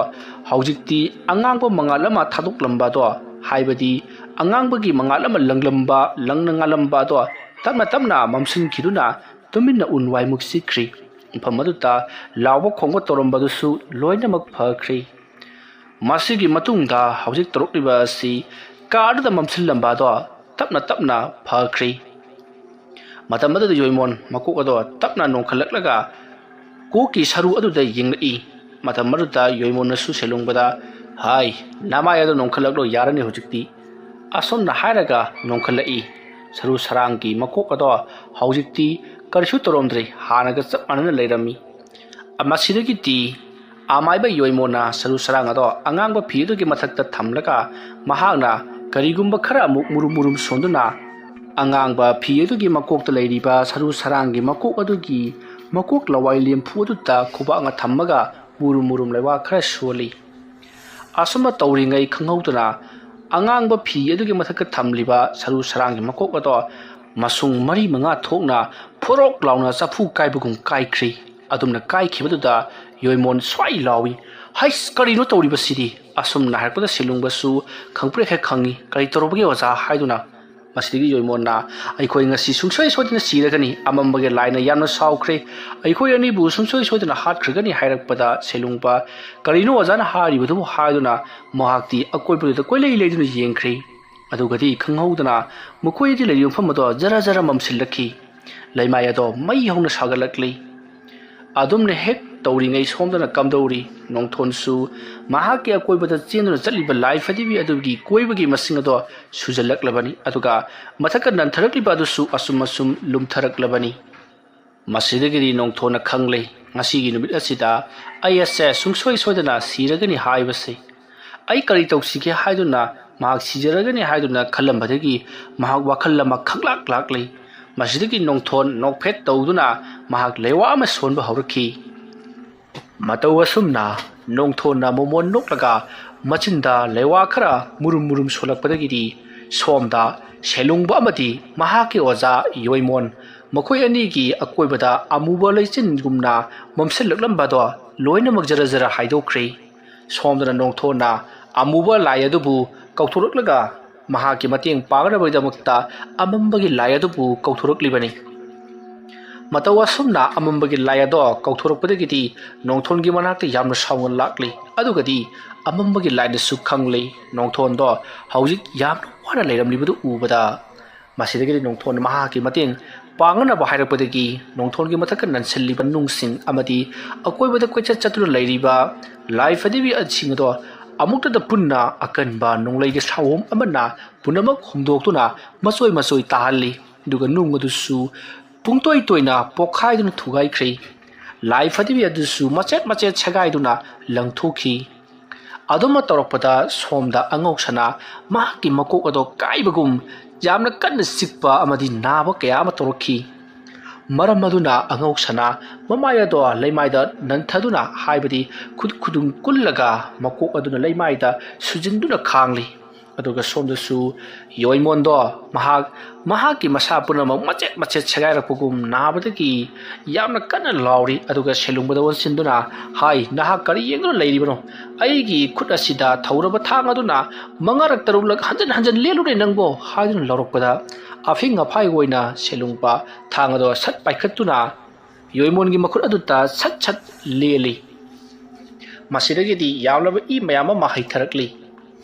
haujikti angangba mangalama thadoklamba do haibadi angangbagi mangalama langnangalamba do tamna mamsin khiduna tuminna unwai muksikri ꯃꯐꯝ ꯑꯗꯨꯗ ꯂꯥꯎꯕ ꯈꯣꯡꯕ ꯇꯧꯔꯝꯕꯗꯨꯁꯨ ꯂꯣꯏꯅꯃꯛ ꯐꯈ꯭ꯔꯦ ꯃꯁꯤꯒꯤ ꯃꯇꯨꯡꯗ ꯍꯧꯖꯤꯛ ꯇꯧꯔꯛꯂꯤꯕ ꯑꯁꯤ ꯀꯥꯔꯗꯨꯗ ꯃꯝꯁꯤꯜꯂꯝꯕꯗꯣ ꯇꯞꯅ ꯇꯞꯅ ꯐꯈ꯭ꯔꯦ ꯃꯇꯝ ꯑꯗꯨꯗ ꯌꯣꯏꯃꯣꯟ ꯃꯀꯣꯛ ꯑꯗꯣ ꯇꯞꯅ ꯅꯣꯡꯈꯠꯂꯛꯂꯒ ꯀꯣꯛꯀꯤ ꯁꯔꯨ ꯑꯗꯨꯗ ꯌꯦꯡꯂꯛꯏ ꯃꯇꯝ ꯑꯗꯨꯗ ꯌꯣꯏꯃꯣꯟꯅꯁꯨ ꯁꯦꯂꯨꯡꯕꯗ ꯍꯥꯏ ꯅꯃꯥꯏ ꯑꯗꯨ ꯅꯣꯡꯈꯠꯂꯛꯂꯣ ꯌꯥꯔꯅꯤ ꯍꯧꯖꯤꯛꯇꯤ ꯑꯁꯣꯝꯅ ꯍꯥꯏꯔꯒ ꯅꯣꯡꯈꯠꯂꯛꯏ ꯁꯔꯨ ꯁꯔꯥꯡꯒꯤ ꯃꯀꯣꯛ ꯑꯗꯣ ꯍꯧꯖꯤꯛꯇꯤ ꯀꯔꯤꯁꯨ ꯇꯧꯔꯝꯗ꯭ꯔꯦ ꯍꯥꯟꯅꯒ ꯆꯞ ꯃꯥꯟꯅꯅ ꯂꯩꯔꯝꯃꯤ ꯃꯁꯤꯗꯒꯤꯗꯤ ꯑꯃꯥꯏꯕ ꯌꯣꯏꯃꯣꯟꯅ ꯁꯔꯨ ꯁꯔꯥꯡ ꯑꯗꯣ ꯑꯉꯥꯡꯕ ꯐꯤ ꯑꯗꯨꯒꯤ ꯃꯊꯛꯇ ꯊꯝꯂꯒ ꯃꯍꯥꯛꯅ ꯀꯔꯤꯒꯨꯝꯕ ꯈꯔ ꯑꯃꯨꯛ ꯃꯨꯔꯨꯝ ꯃꯨꯔꯨꯝ ꯁꯣꯟꯗꯨꯅ ꯑꯉꯥꯡꯕ ꯐꯤ ꯑꯗꯨꯒꯤ ꯃꯀꯣꯛꯇ ꯂꯩꯔꯤꯕ ꯁꯔꯨ ꯁꯔꯥꯡꯒꯤ ꯃꯀꯣꯛ ꯑꯗꯨꯒꯤ ꯃꯀꯣꯛ ꯂꯋꯥꯏ ꯂꯦꯝꯐꯨ ꯑꯗꯨꯗ ꯈꯨꯕꯥꯛꯅ ꯊꯝꯃꯒ ꯃꯨꯔꯨꯝ ꯃꯨꯔꯨꯝ ꯂꯩꯋꯥ ꯈꯔ ꯁꯣꯜꯂꯤ ꯑꯁꯨꯝꯅ ꯇꯧꯔꯤꯉꯩ ꯈꯪꯍꯧꯗꯅ ꯑꯉꯥꯡꯕ ꯐꯤ ꯑꯗꯨꯒꯤ ꯃꯊꯛꯇ ꯊꯝꯂꯤꯕ ꯁꯔꯨ ꯁꯔꯥꯡꯒꯤ ꯃꯀꯣꯛ ꯑꯗꯣ ꯃꯁꯨꯡ 4-5 ꯊꯣꯛꯅ ꯐꯣꯔꯣꯛ ꯂꯥꯎꯅ ꯆꯐꯨ ꯀꯥꯏꯕꯒꯨꯝ ꯀꯥꯏꯈ꯭ꯔꯤ ꯑꯗꯨꯝꯅ ꯀꯥꯏꯈꯤꯕꯗꯨꯗ ꯌꯣꯏꯃꯣꯟ ꯁ꯭ꯋꯥꯏ ꯂꯥꯎꯏ ꯍꯩꯁ ꯀꯔꯤꯅꯣ ꯇꯧꯔꯤꯕꯁꯤꯗꯤ ꯑꯁꯨꯝꯅ ꯍꯥꯏꯔꯛꯄꯗ ꯁꯦꯂꯨꯡꯕꯁꯨ ꯈꯪꯄ꯭ꯔꯦꯛ ꯍꯦꯛ ꯈꯪꯉꯤ ꯀꯔꯤ ꯇꯧꯔꯕꯒꯦ ꯑꯣꯖꯥ ꯍꯥꯏꯗꯨꯅ ꯃꯁꯤꯗꯒꯤ ꯌꯣꯏꯃꯣꯟꯅ ꯑꯩꯈꯣꯏ ꯉꯁꯤ ꯁꯨꯡꯁꯣꯏ ꯁꯣꯏꯗꯅ ꯁꯤꯔꯒꯅꯤ ꯑꯃꯝꯕꯒꯤ ꯂꯥꯏꯅ ꯌꯥꯝꯅ ꯁꯥꯎꯈ꯭ꯔꯦ ꯑꯩꯈꯣꯏ ꯑꯅꯤꯕꯨ ꯁꯨꯡꯁꯣꯏ ꯁꯣꯏꯗꯅ ꯍꯥꯠꯈ꯭ꯔꯒꯅꯤ ꯍꯥꯏꯔꯛꯄꯗ ꯁꯦꯂꯨꯡꯕ ꯀꯔꯤꯅꯣ ꯑꯣꯖꯥꯅ ꯍꯥꯏꯔꯤꯕꯗꯨꯕꯨ ꯍꯥꯏꯗꯨꯅ ꯃꯍꯥꯛꯇꯤ ꯑꯀꯣꯏꯕꯗꯨꯗ ꯀꯣꯏꯂꯩ ꯂꯩꯗꯨꯅ ꯌꯦꯡꯈ꯭ꯔꯦ ꯑꯗꯨꯒꯗꯤ ꯈꯪꯍꯧꯗꯅ ꯃꯈꯣꯏꯗꯤ ꯂꯩꯔꯤꯕ ꯃꯐꯝ ꯑꯗꯣ ꯖꯔ ꯖꯔ ꯃꯝꯁꯤꯜꯂꯛꯈꯤ ꯂꯩꯃꯥꯏ ꯑꯗꯣ ꯃꯩ ꯍꯧꯅ ꯁꯥꯒꯠꯂꯛꯂꯤ ꯑꯗꯨꯝꯅ ꯍꯦꯛ ꯇꯧꯔꯤꯉꯩ ꯁꯣꯝꯗꯅ ꯀꯝꯗꯧꯔꯤ ꯅꯣꯡꯊꯣꯟꯁꯨ ꯃꯍꯥꯛꯀꯤ ꯑꯀꯣꯏꯕꯗ ꯆꯦꯟꯗꯨꯅ ꯆꯠꯂꯤꯕ ꯂꯥꯏ ꯐꯗꯤꯕꯤ ꯑꯗꯨꯒꯤ ꯀꯣꯏꯕꯒꯤ ꯃꯁꯤꯡ ꯑꯗꯣ ꯁꯨꯖꯜꯂꯛꯂꯕꯅꯤ ꯑꯗꯨꯒ ꯃꯊꯛꯀ ꯅꯟꯊꯔꯛꯂꯤꯕ ꯑꯗꯨꯁꯨ ꯑꯁꯨꯝ ꯑꯁꯨꯝ ꯂꯨꯝꯊꯔꯛꯂꯕꯅꯤ ꯃꯁꯤꯗꯒꯤꯗꯤ ꯅꯣꯡꯊꯣꯟꯅ ꯈꯪꯂꯦ ꯉꯁꯤꯒꯤ ꯅꯨꯃꯤꯠ ꯑꯁꯤꯗ ꯑꯩ ꯑꯁꯦ ꯁꯨꯡꯁꯣꯏ ꯁꯣꯏꯗꯅ ꯁꯤꯔꯒꯅꯤ ꯍꯥꯏꯕꯁꯦ ꯑꯩ ꯀꯔꯤ ꯇꯧꯁꯤꯒꯦ ꯍꯥꯏꯗꯨꯅ ꯃꯍꯥꯛ ꯁꯤꯖꯔꯒꯅꯤ ꯍꯥꯏꯗꯨꯅ ꯈꯜꯂꯝꯕꯗꯒꯤ ꯃꯍꯥꯛ ꯋꯥꯈꯜ ꯑꯃ ꯈꯪꯂꯥꯛ ꯂꯥꯛꯂꯤ ꯃꯁꯤꯗꯒꯤ ꯅꯣꯡꯊꯣꯟ ꯅꯣꯛꯐꯦꯠ ꯇꯧꯗꯨꯅ ꯃꯍꯥꯛ ꯂꯩꯋꯥ ꯑꯃ ꯁꯣꯟꯕ ꯍꯧꯔꯛꯈꯤ ꯃꯇꯧ ꯑꯁꯨꯝꯅ ꯅꯣꯡꯊꯣꯟꯅ ꯃꯣꯃꯣꯟ ꯅꯣꯛꯂꯒ ꯃꯆꯤꯟꯗ ꯂꯩꯋꯥ ꯈꯔ ꯃꯨꯔꯨꯝ ꯃꯨꯔꯨꯝ ꯁꯣꯜꯂꯛꯄꯗꯒꯤꯗꯤ ꯁꯣꯝꯗ ꯁꯦꯂꯨꯡꯕ ꯑꯃꯗꯤ ꯃꯍꯥꯛꯀꯤ ꯑꯣꯖꯥ ꯌꯣꯏꯃꯣꯟ ꯃꯈꯣꯏ ꯑꯅꯤꯒꯤ ꯑꯀꯣꯏꯕꯗ ꯑꯃꯨꯕ ꯂꯩꯆꯤꯟꯒꯨꯝꯅ ꯃꯝꯁꯤꯜꯂꯛꯂꯝꯕꯗꯣ ꯂꯣꯏꯅꯃꯛ ꯖꯔ ꯖꯔ ꯍꯥꯏꯗꯣꯛꯈ꯭ꯔꯦ ꯁꯣꯝꯗꯅ ꯅꯣꯡꯊꯣꯟꯅ ꯑꯃꯨꯕ ꯂꯥꯏ ꯑꯗꯨꯕꯨ ꯀꯧꯊꯣꯔꯛꯂꯒ ꯃꯍꯥꯛꯀꯤ ꯃꯇꯦꯡ ꯄꯥꯡꯅꯕꯒꯤꯗꯃꯛꯇ ꯑꯃꯝꯕꯒꯤ ꯂꯥꯏ ꯑꯗꯨꯕꯨ ꯀꯧꯊꯣꯔꯛꯂꯤꯕꯅꯤ ꯃꯇꯧ ꯑꯁꯨꯝꯅ ꯑꯃꯝꯕꯒꯤ ꯂꯥꯏ ꯑꯗꯣ ꯀꯧꯊꯣꯔꯛꯄꯗꯒꯤꯗꯤ ꯅꯣꯡꯊꯣꯟꯒꯤ ꯃꯅꯥꯛꯇ ꯌꯥꯝꯅ ꯁꯥꯎꯅ ꯂꯥꯛꯂꯤ ꯑꯗꯨꯒꯗꯤ ꯑꯃꯝꯕꯒꯤ ꯂꯥꯏꯅꯁꯨ ꯈꯪꯂꯤ ꯅꯣꯡꯊꯣꯟꯗꯣ ꯍꯧꯖꯤꯛ ꯌꯥꯝꯅ ꯋꯥꯅ ꯂꯩꯔꯝꯂꯤꯕꯗꯨ ꯎꯕꯗ ꯃꯁꯤꯗꯒꯤꯗꯤ ꯅꯣꯡꯊꯣꯟꯅ ꯃꯍꯥꯛꯀꯤ ꯃꯇꯦꯡ ꯄꯥꯡꯅꯕ ꯍꯥꯏꯔꯛꯄꯗꯒꯤ ꯅꯣꯡꯊꯣꯟꯒꯤ ꯃꯊꯛꯇ ꯅꯟꯁꯤꯜꯂꯤꯕ ꯅꯨꯡꯁꯤꯡ ꯑꯃꯗꯤ ꯑꯀꯣꯏꯕꯗ ꯀꯣꯏꯆꯠ ꯆꯠꯇꯨꯅ ꯂꯩꯔꯤꯕ ꯂꯥꯏ ꯐꯗꯤꯕꯤꯁꯤꯡ ꯑꯗꯣ ꯑꯃꯨꯛꯇꯗ ꯄꯨꯟꯅ ꯑꯀꯟꯕ ꯅꯣꯡꯂꯩꯒꯤ ꯁꯥꯑꯣꯝ ꯑꯃꯅ ꯄꯨꯝꯅꯃꯛ ꯍꯨꯝꯗꯣꯛꯇꯨꯅ ꯃꯆꯣꯏ ꯃꯆꯣꯏ ꯇꯥꯍꯜꯂꯤ ꯑꯗꯨꯒ ꯅꯨꯡ ꯑꯗꯨꯁꯨ ꯄꯨꯡꯇꯣꯏ ꯇꯣꯏꯅ ꯄꯣꯛꯈꯥꯏꯗꯨꯅ ꯊꯨꯒꯥꯏꯈ꯭ꯔꯦ ꯂꯥꯏ ꯐꯗꯤꯕꯤ ꯑꯗꯨꯁꯨ ꯃꯆꯦꯠ ꯃꯆꯦꯠ ꯁꯦꯒꯥꯏꯗꯨꯅ ꯂꯪꯊꯣꯛꯈꯤ ꯑꯗꯨꯝꯅ ꯇꯧꯔꯛꯄꯗ ꯁꯣꯝꯗ ꯑꯉꯧꯁꯅꯥ ꯃꯍꯥꯛꯀꯤ ꯃꯀꯣꯛ ꯑꯗꯣ ꯀꯥꯏꯕꯒꯨꯝ ꯌꯥꯝꯅ ꯀꯟꯅ ꯆꯤꯛꯄ ꯑꯃꯗꯤ ꯅꯥꯕ ꯀꯌꯥ ꯑꯃ ꯇꯧꯔꯛꯈꯤ ꯃꯔꯝ ꯑꯗꯨꯅ ꯑꯉꯧꯁꯅꯥ ꯃꯃꯥꯏ ꯑꯗꯣ ꯂꯩꯃꯥꯏꯗ ꯅꯟꯊꯗꯨꯅ ꯍꯥꯏꯕꯗꯤ ꯈꯨꯗꯨꯝ ꯀꯨꯜꯂꯒ ꯃꯀꯣꯛ ꯑꯗꯨꯅ ꯂꯩꯃꯥꯏꯗ ꯁꯨꯖꯤꯟꯗꯨꯅ ꯈꯥꯡꯂꯤ ꯑꯗꯨꯒ ꯁꯣꯝꯗꯁꯨ ꯌꯣꯏꯃꯣꯟꯗꯣ ꯃꯍꯥꯛꯀꯤ ꯃꯁꯥ ꯄꯨꯝꯅꯃꯛ ꯃꯆꯦꯠ ꯃꯆꯦꯠ ꯁꯦꯒꯥꯏꯔꯛꯄꯒꯨꯝ ꯅꯥꯕꯗꯒꯤ ꯌꯥꯝꯅ ꯀꯟꯅ ꯂꯥꯎꯔꯤ ꯑꯗꯨꯒ ꯁꯦꯂꯨꯡꯕꯗ ꯑꯣꯟꯁꯤꯟꯗꯨꯅ ꯍꯥꯏ ꯅꯍꯥꯛ ꯀꯔꯤ ꯌꯦꯡꯗꯨꯅ ꯂꯩꯔꯤꯕꯅꯣ ꯑꯩꯒꯤ ꯈꯨꯠ ꯑꯁꯤꯗ ꯊꯧꯔꯕ ꯊꯥꯡ ꯑꯗꯨꯅ 5-6 ꯍꯟꯖꯤꯟ ꯍꯟꯖꯤꯟ ꯂꯦꯜꯂꯨꯔꯦ ꯅꯪꯕꯣ ꯍꯥꯏꯗꯨꯅ ꯂꯧꯔꯛꯄꯗ ꯑꯐꯤꯡ ꯑꯐꯥꯏ ꯑꯣꯏꯅ ꯁꯦꯂꯨꯡꯕ ꯊꯥꯡ ꯑꯗꯣ ꯁꯠ ꯄꯥꯏꯈꯠꯇꯨꯅ ꯌꯣꯏꯃꯣꯟꯒꯤ ꯃꯈꯨꯠ ꯑꯗꯨꯗ ꯁꯠ ꯁꯠ ꯂꯦꯜꯂꯤ ꯃꯁꯤꯗꯒꯤꯗꯤ ꯌꯥꯝꯂꯕ ꯏ ꯃꯌꯥꯝ ꯑꯃ ꯍꯩꯊꯔꯛꯂꯤ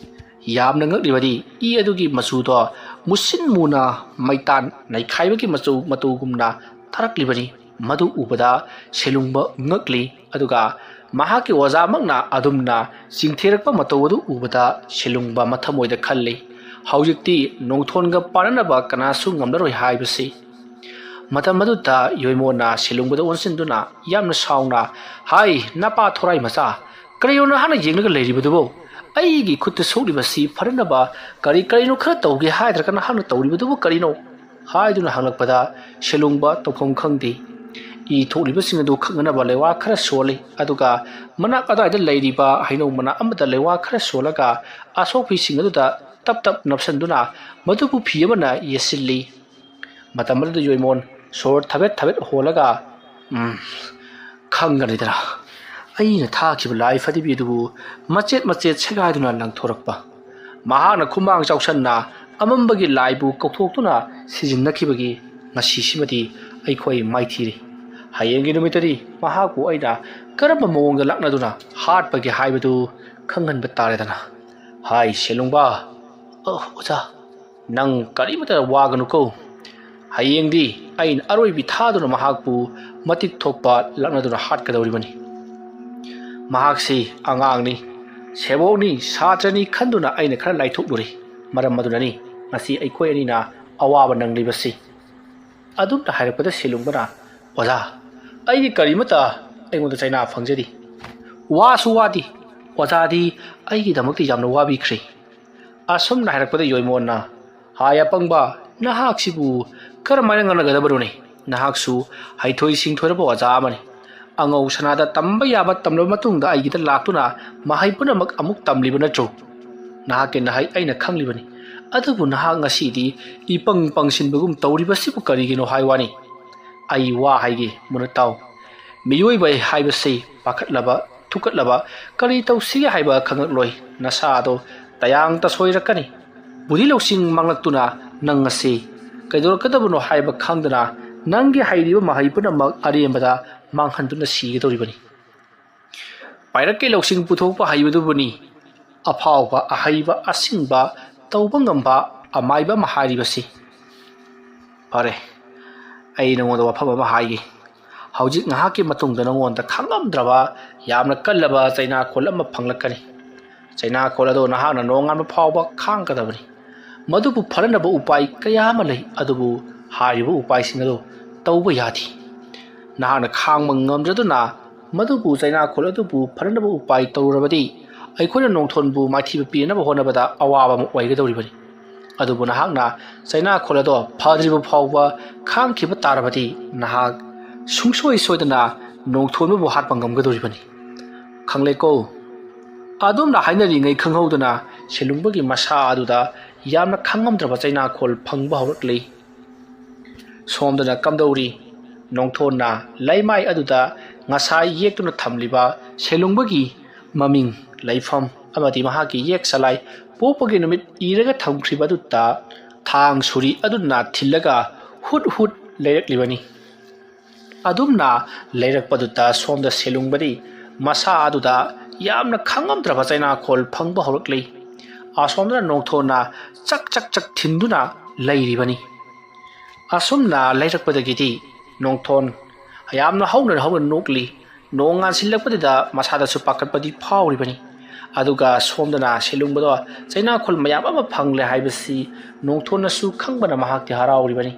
ꯌꯥꯝꯅ ꯉꯛꯂꯤꯕꯗꯤ ꯏ ꯑꯗꯨꯒꯤ ꯃꯆꯨꯗꯣ ꯃꯨꯁꯤꯟ ꯃꯨꯅ ꯃꯩꯇꯥꯟ ꯅꯩꯈꯥꯏꯕꯒꯤ ꯃꯇꯧꯒꯨꯝꯅ ꯊꯥꯔꯛꯂꯤꯕꯅꯤ ꯃꯗꯨ ꯎꯕꯗ ꯁꯦꯂꯨꯡꯕ ꯉꯛꯂꯤ ꯑꯗꯨꯒ ꯃꯍꯥꯛꯀꯤ ꯑꯣꯖꯥꯃꯛꯅ ꯑꯗꯨꯝꯅ ꯆꯤꯡꯊꯦꯔꯛꯄ ꯃꯇꯧ ꯑꯗꯨ ꯎꯕꯗ ꯁꯦꯂꯨꯡꯕ ꯃꯊꯃꯣꯏꯗ ꯈꯜꯂꯤ ꯍꯧꯖꯤꯛꯇꯤ ꯅꯣꯡꯊꯣꯟꯒ ꯄꯥꯅꯅꯕ ꯀꯅꯥꯁꯨ ꯉꯝꯂꯔꯣꯏ ꯍꯥꯏꯕꯁꯤ ꯃꯇꯝ ꯑꯗꯨꯗ ꯌꯣꯏꯃꯣꯟꯅ ꯁꯦꯂꯨꯡꯕꯗ ꯑꯣꯟꯁꯤꯟꯗꯨꯅ ꯌꯥꯝꯅ ꯁꯥꯎꯅ ꯍꯥꯏ ꯅꯄꯥ ꯊꯣꯔꯥꯏ ꯃꯆꯥ ꯀꯔꯤꯅꯣ ꯅꯍꯥꯛꯅ ꯌꯦꯡꯂꯒ ꯂꯩꯔꯤꯕꯗꯨꯕꯣ ꯑꯩꯒꯤ ꯈꯨꯠꯇ ꯁꯣꯛꯂꯤꯕꯁꯤ ꯐꯔꯅꯕ ꯀꯔꯤꯅꯣ ꯈꯔ ꯇꯧꯒꯦ ꯍꯥꯏꯗ꯭ꯔꯒ ꯅꯍꯥꯛꯅ ꯇꯧꯔꯤꯕꯗꯨꯕꯨ ꯀꯔꯤꯅꯣ ꯍꯥꯏꯗꯨꯅ ꯍꯪꯂꯛꯄꯗ ꯁꯦꯂꯨꯡꯕ ꯇꯧꯐꯝ ꯈꯪꯗꯦ ꯏ ꯊꯣꯛꯂꯤꯕꯁꯤꯡ ꯑꯗꯨ ꯈꯪꯅꯅꯕ ꯂꯩꯋꯥ ꯈꯔ ꯁꯣꯜꯂꯤ ꯑꯗꯨꯒ ꯃꯅꯥꯛ ꯑꯗꯨꯋꯥꯏꯗ ꯂꯩꯔꯤꯕ ꯍꯩꯅꯧ ꯃꯅꯥ ꯑꯃꯗ ꯂꯩꯋꯥ ꯈꯔ ꯁꯣꯜꯂꯒ ꯑꯁꯣꯛꯄꯤꯁꯤꯡ ꯑꯗꯨꯗ ꯇꯞ ꯇꯞ ꯅꯞꯁꯤꯟꯗꯨꯅ ꯃꯗꯨꯕꯨ ꯐꯤ ꯑꯃꯅ ꯌꯦꯠꯁꯤꯜꯂꯤ ꯃꯇꯝ ꯑꯗꯨꯗ ꯌꯣꯏꯃꯣꯟ ꯁꯣꯔ ꯊꯕꯦꯠ ꯊꯕꯦꯠ ꯍꯣꯜꯂꯒ ꯈꯪꯒꯅꯤꯗꯅ ꯑꯩꯅ ꯊꯥꯈꯤꯕ ꯂꯥꯏ ꯐꯗꯤꯕꯤ ꯑꯗꯨꯕꯨ ꯃꯆꯦꯠ ꯃꯆꯦꯠ ꯁꯦꯒꯥꯏꯗꯨꯅ ꯂꯪꯊꯣꯔꯛꯄ ꯃꯍꯥꯛꯅ ꯈꯨꯃꯥꯡ ꯆꯥꯎꯁꯟꯅ ꯑꯃꯝꯕꯒꯤ ꯂꯥꯏꯕꯨ ꯀꯧꯊꯣꯛꯇꯨꯅ ꯁꯤꯖꯤꯟꯅꯈꯤꯕꯒꯤ ꯉꯁꯤꯁꯤꯃꯗꯤ ꯑꯩꯈꯣꯏ ꯃꯥꯏꯊꯤꯔꯤ ꯍꯌꯦꯡꯒꯤ ꯅꯨꯃꯤꯠꯇꯗꯤ ꯃꯍꯥꯛꯄꯨ ꯑꯩꯅ ꯀꯔꯝꯕ ꯃꯑꯣꯡꯗ ꯂꯥꯛꯅꯗꯨꯅ ꯍꯥꯠꯄꯒꯦ ꯍꯥꯏꯕꯗꯨ ꯈꯪꯍꯟꯕ ꯇꯥꯔꯦꯗꯅ ꯍꯥꯏ ꯁꯦꯂꯨꯡꯕ ꯑꯣꯖꯥ ꯅꯪ ꯀꯔꯤꯃꯇ ꯋꯥꯒꯅꯨꯀꯣ ꯍꯌꯦꯡꯗꯤ ꯑꯩꯅ ꯑꯔꯣꯏꯕꯤ ꯊꯥꯗꯨꯅ ꯃꯍꯥꯛꯄꯨ ꯃꯇꯤꯛ ꯊꯣꯛꯄ ꯂꯥꯛꯅꯗꯨꯅ ꯍꯥꯠꯀꯗꯧꯔꯤꯕꯅꯤ ꯃꯍꯥꯛꯁꯤ ꯑꯉꯥꯡꯅꯤ ꯁꯦꯕꯣꯛꯅꯤ ꯁꯥꯇ꯭ꯔꯅꯤ ꯈꯟꯗꯨꯅ ꯑꯩꯅ ꯈꯔ ꯂꯥꯏꯊꯣꯛꯂꯨꯔꯤ ꯃꯔꯝ ꯑꯗꯨꯅꯅꯤ ꯉꯁꯤ ꯑꯩꯈꯣꯏ ꯑꯅꯤꯅ ꯑꯋꯥꯕ ꯅꯪꯂꯤꯕꯁꯤ ꯑꯗꯨꯝꯅ ꯍꯥꯏꯔꯛꯄꯗ ꯁꯦꯂꯨꯡꯕꯅ ꯑꯣꯖꯥ ꯑꯩꯒꯤ ꯀꯔꯤꯃꯇ ꯑꯩꯉꯣꯟꯗ ꯆꯩꯅꯥ ꯐꯪꯖꯗꯦ ꯋꯥꯁꯨ ꯋꯥꯗꯤ ꯑꯣꯖꯥꯗꯤ ꯑꯩꯒꯤꯗꯃꯛꯇ ꯌꯥꯝꯅ ꯋꯥꯕꯤꯈ꯭ꯔꯦ ꯑꯁꯨꯝꯅ ꯍꯥꯏꯔꯛꯄꯗ ꯌꯣꯏꯃꯣꯟꯅ ꯍꯥꯏ ꯑꯄꯪꯕ ꯅꯍꯥꯛꯁꯤꯕꯨ ꯀꯔꯝꯍꯥꯏꯅ ꯉꯥꯡꯅꯒꯗꯕꯅꯣꯅꯦ ꯅꯍꯥꯛꯁꯨ ꯍꯩꯊꯣꯏ ꯁꯤꯡꯊꯣꯏꯔꯕ ꯑꯣꯖꯥ ꯑꯃꯅꯤ ꯑꯉꯧ ꯁꯅꯥꯗ ꯇꯝꯕ ꯌꯥꯕ ꯇꯝꯂꯕ ꯃꯇꯨꯡꯗ ꯑꯩꯒꯤꯗ ꯂꯥꯛꯇꯨꯅ ꯃꯍꯩ ꯄꯨꯝꯅꯃꯛ ꯑꯃꯨꯛ ꯇꯝꯂꯤꯕ ꯅꯠꯇ꯭ꯔꯣ ꯅꯍꯥꯛꯀꯤ ꯅꯍꯩ ꯑꯩꯅ ꯈꯪꯂꯤꯕꯅꯤ ꯑꯗꯨꯕꯨ ꯅꯍꯥꯛ ꯉꯁꯤꯗꯤ ꯏꯄꯪ ꯄꯪꯁꯤꯟꯕꯒꯨꯝ ꯇꯧꯔꯤꯕꯁꯤꯕꯨ ꯀꯔꯤꯒꯤꯅꯣ ꯍꯥꯏ ꯋꯥꯅꯤ ꯑꯩ ꯋꯥ ꯍꯥꯏꯒꯦ ꯃꯨꯟꯅ ꯇꯥꯎ ꯃꯤꯑꯣꯏꯕ ꯍꯥꯏꯕꯁꯤ ꯄꯥꯈꯠꯂꯕ ꯊꯨꯀꯠꯂꯕ ꯀꯔꯤ ꯇꯧꯁꯤꯒꯦ ꯍꯥꯏꯕ ꯈꯪꯉꯛꯂꯣꯏ ꯅꯁꯥꯗꯣ ꯇꯌꯥꯡ ꯇꯁꯣꯏꯔꯛꯀꯅꯤ ꯕꯨꯙꯤ ꯂꯧꯁꯤꯡ ꯃꯥꯡꯂꯛꯇꯨꯅ ꯅꯪ ꯉꯁꯤ ꯀꯩꯗꯧꯔꯛꯀꯗꯕꯅꯣ ꯍꯥꯏꯕ ꯈꯪꯗꯅ ꯅꯪꯒꯤ ꯍꯩꯔꯤꯕ ꯃꯍꯩ ꯄꯨꯝꯅꯃꯛ ꯑꯔꯦꯝꯕꯗ ꯃꯥꯡꯍꯟꯗꯨꯅ ꯁꯤꯒꯗꯧꯔꯤꯕꯅꯤ ꯄꯥꯏꯔꯛꯀꯤ ꯂꯧꯁꯤꯡ ꯄꯨꯊꯣꯛꯄ ꯍꯩꯕꯗꯨꯕꯨꯅꯤ ꯑꯐꯥꯎꯕ ꯑꯍꯩꯕ ꯑꯁꯤꯡꯕ ꯇꯧꯕ ꯉꯝꯕ ꯑꯃꯥꯏꯕ ꯑꯃ ꯍꯥꯏꯔꯤꯕꯁꯤ ꯐꯔꯦ ꯑꯩ ꯅꯉꯣꯟꯗ ꯋꯥꯐꯝ ꯑꯃ ꯍꯥꯏꯒꯦ ꯍꯧꯖꯤꯛ ꯉꯥꯏꯍꯥꯛꯀꯤ ꯃꯇꯨꯡꯗ ꯅꯉꯣꯟꯗ ꯈꯪꯉꯝꯗ꯭ꯔꯕ ꯌꯥꯝꯅ ꯀꯜꯂꯕ ꯆꯩꯅꯥꯈꯣꯜ ꯑꯃ ꯐꯪꯂꯛꯀꯅꯤ ꯆꯩꯅꯥꯈꯣꯜ ꯑꯗꯣ ꯅꯍꯥꯛꯅ ꯅꯣꯡꯉꯥꯟꯕ ꯐꯥꯎꯕ ꯈꯥꯡꯒꯗꯕꯅꯤ ꯃꯗꯨꯕꯨ ꯐꯅꯅꯕ ꯎꯄꯥꯏ ꯀꯌꯥ ꯑꯃ ꯂꯩ ꯑꯗꯨꯕꯨ ꯍꯥꯏꯔꯤꯕ ꯎꯄꯥꯏꯁꯤꯡ ꯑꯗꯨ ꯇꯧꯕ ꯌꯥꯗꯦ ꯅꯍꯥꯛꯅ ꯈꯥꯡꯕ ꯉꯝꯗ꯭ꯔꯗꯨꯅ ꯃꯗꯨꯕꯨ ꯆꯩꯅꯥꯈꯣꯜ ꯑꯗꯨꯕꯨ ꯐꯅꯅꯕ ꯎꯄꯥꯏ ꯇꯧꯔꯕꯗꯤ ꯑꯩꯈꯣꯏꯅ ꯅꯣꯡꯊꯣꯟꯕꯨ ꯃꯥꯏꯊꯤꯕ ꯄꯤꯅꯕ ꯍꯣꯠꯅꯕꯗ ꯑꯋꯥꯕ ꯑꯃ ꯑꯣꯏꯒꯗꯧꯔꯤꯕꯅꯤ ꯑꯗꯨꯕꯨ ꯅꯍꯥꯛꯅ ꯆꯩꯅꯥꯈꯣꯜ ꯑꯗꯣ ꯐꯗ꯭ꯔꯤꯕ ꯐꯥꯎꯕ ꯈꯥꯡꯈꯤꯕ ꯇꯥꯔꯕꯗꯤ ꯅꯍꯥꯛ ꯁꯨꯡꯁꯣꯏ ꯁꯣꯏꯗꯅ ꯅꯣꯡꯊꯣꯟꯕꯕꯨ ꯍꯥꯠꯄ ꯉꯝꯒꯗꯧꯔꯤꯕꯅꯤ ꯈꯪꯂꯦꯀꯣ ꯑꯗꯨꯝꯅ ꯍꯥꯏꯅꯔꯤꯉꯩ ꯈꯪꯍꯧꯗꯅ ꯁꯦꯂꯨꯡꯕꯒꯤ ꯃꯁꯥ ꯑꯗꯨꯗ ꯌꯥꯝꯅ ꯈꯪꯉꯝꯗ꯭ꯔꯕ ꯆꯩꯅꯥꯈꯣꯜ ꯐꯪꯕ ꯍꯧꯔꯛꯂꯤ ꯁꯣꯝꯗꯅ ꯀꯝꯗꯧꯔꯤ ꯅꯣꯡꯊꯣꯟꯅ ꯂꯩꯃꯥꯏ ꯑꯗꯨꯗ ꯉꯁꯥꯏ ꯌꯦꯛꯇꯨꯅ ꯊꯝꯂꯤꯕ ꯁꯦꯂꯨꯡꯕꯒꯤ ꯃꯃꯤꯡ ꯂꯩꯐꯝ ꯑꯃꯗꯤ ꯃꯍꯥꯛꯀꯤ ꯌꯦꯛ ꯁꯂꯥꯏ ꯄꯣꯛꯄꯒꯤ ꯅꯨꯃꯤꯠ ꯏꯔꯒ ꯊꯝꯈ꯭ꯔꯤꯕꯗꯨꯗ ꯊꯥꯡ ꯁꯨꯔꯤ ꯑꯗꯨꯅ ꯊꯤꯜꯂꯒ ꯍꯨꯠ ꯍꯨꯠ ꯂꯩꯔꯛꯂꯤꯕꯅꯤ ꯑꯗꯨꯝꯅ ꯂꯩꯔꯛꯄꯗꯨꯗ ꯁꯣꯝꯗ ꯁꯦꯂꯨꯡꯕꯗꯤ ꯃꯁꯥ ꯑꯗꯨꯗ ꯌꯥꯝꯅ ꯈꯪꯉꯝꯗ꯭ꯔꯕ ꯆꯩꯅꯥꯈꯣꯜ ꯐꯪꯕ ꯍꯧꯔꯛꯂꯤ ꯑꯁꯣꯝꯗꯅ ꯅꯣꯡꯊꯣꯟꯅ ꯆꯛ ꯆꯛ ꯆꯛ ꯊꯤꯟꯗꯨꯅ ꯂꯩꯔꯤꯕꯅꯤ ꯑꯁꯨꯝꯅ ꯂꯩꯔꯛꯄꯗꯒꯤꯗꯤ ꯅꯣꯡꯊꯣꯟ ꯌꯥꯝꯅ ꯍꯧꯅ ꯅꯣꯛꯂꯤ ꯅꯣꯡ ꯉꯥꯟꯁꯤꯜꯂꯛꯄꯗꯨꯗ ꯃꯁꯥꯗꯁꯨ ꯄꯥꯈꯠꯄꯗꯤ ꯐꯥꯎꯔꯤꯕꯅꯤ ꯑꯗꯨꯒ ꯁꯣꯝꯗꯅ ꯁꯦꯂꯨꯡꯕꯗꯣ ꯆꯩꯅꯥꯈꯣꯜ ꯃꯌꯥꯝ ꯑꯃ ꯐꯪꯂꯦ ꯍꯥꯏꯕꯁꯤ ꯅꯣꯡꯊꯣꯟꯅꯁꯨ ꯈꯪꯕꯅ ꯃꯍꯥꯛꯇꯤ ꯍꯔꯥꯎꯔꯤꯕꯅꯤ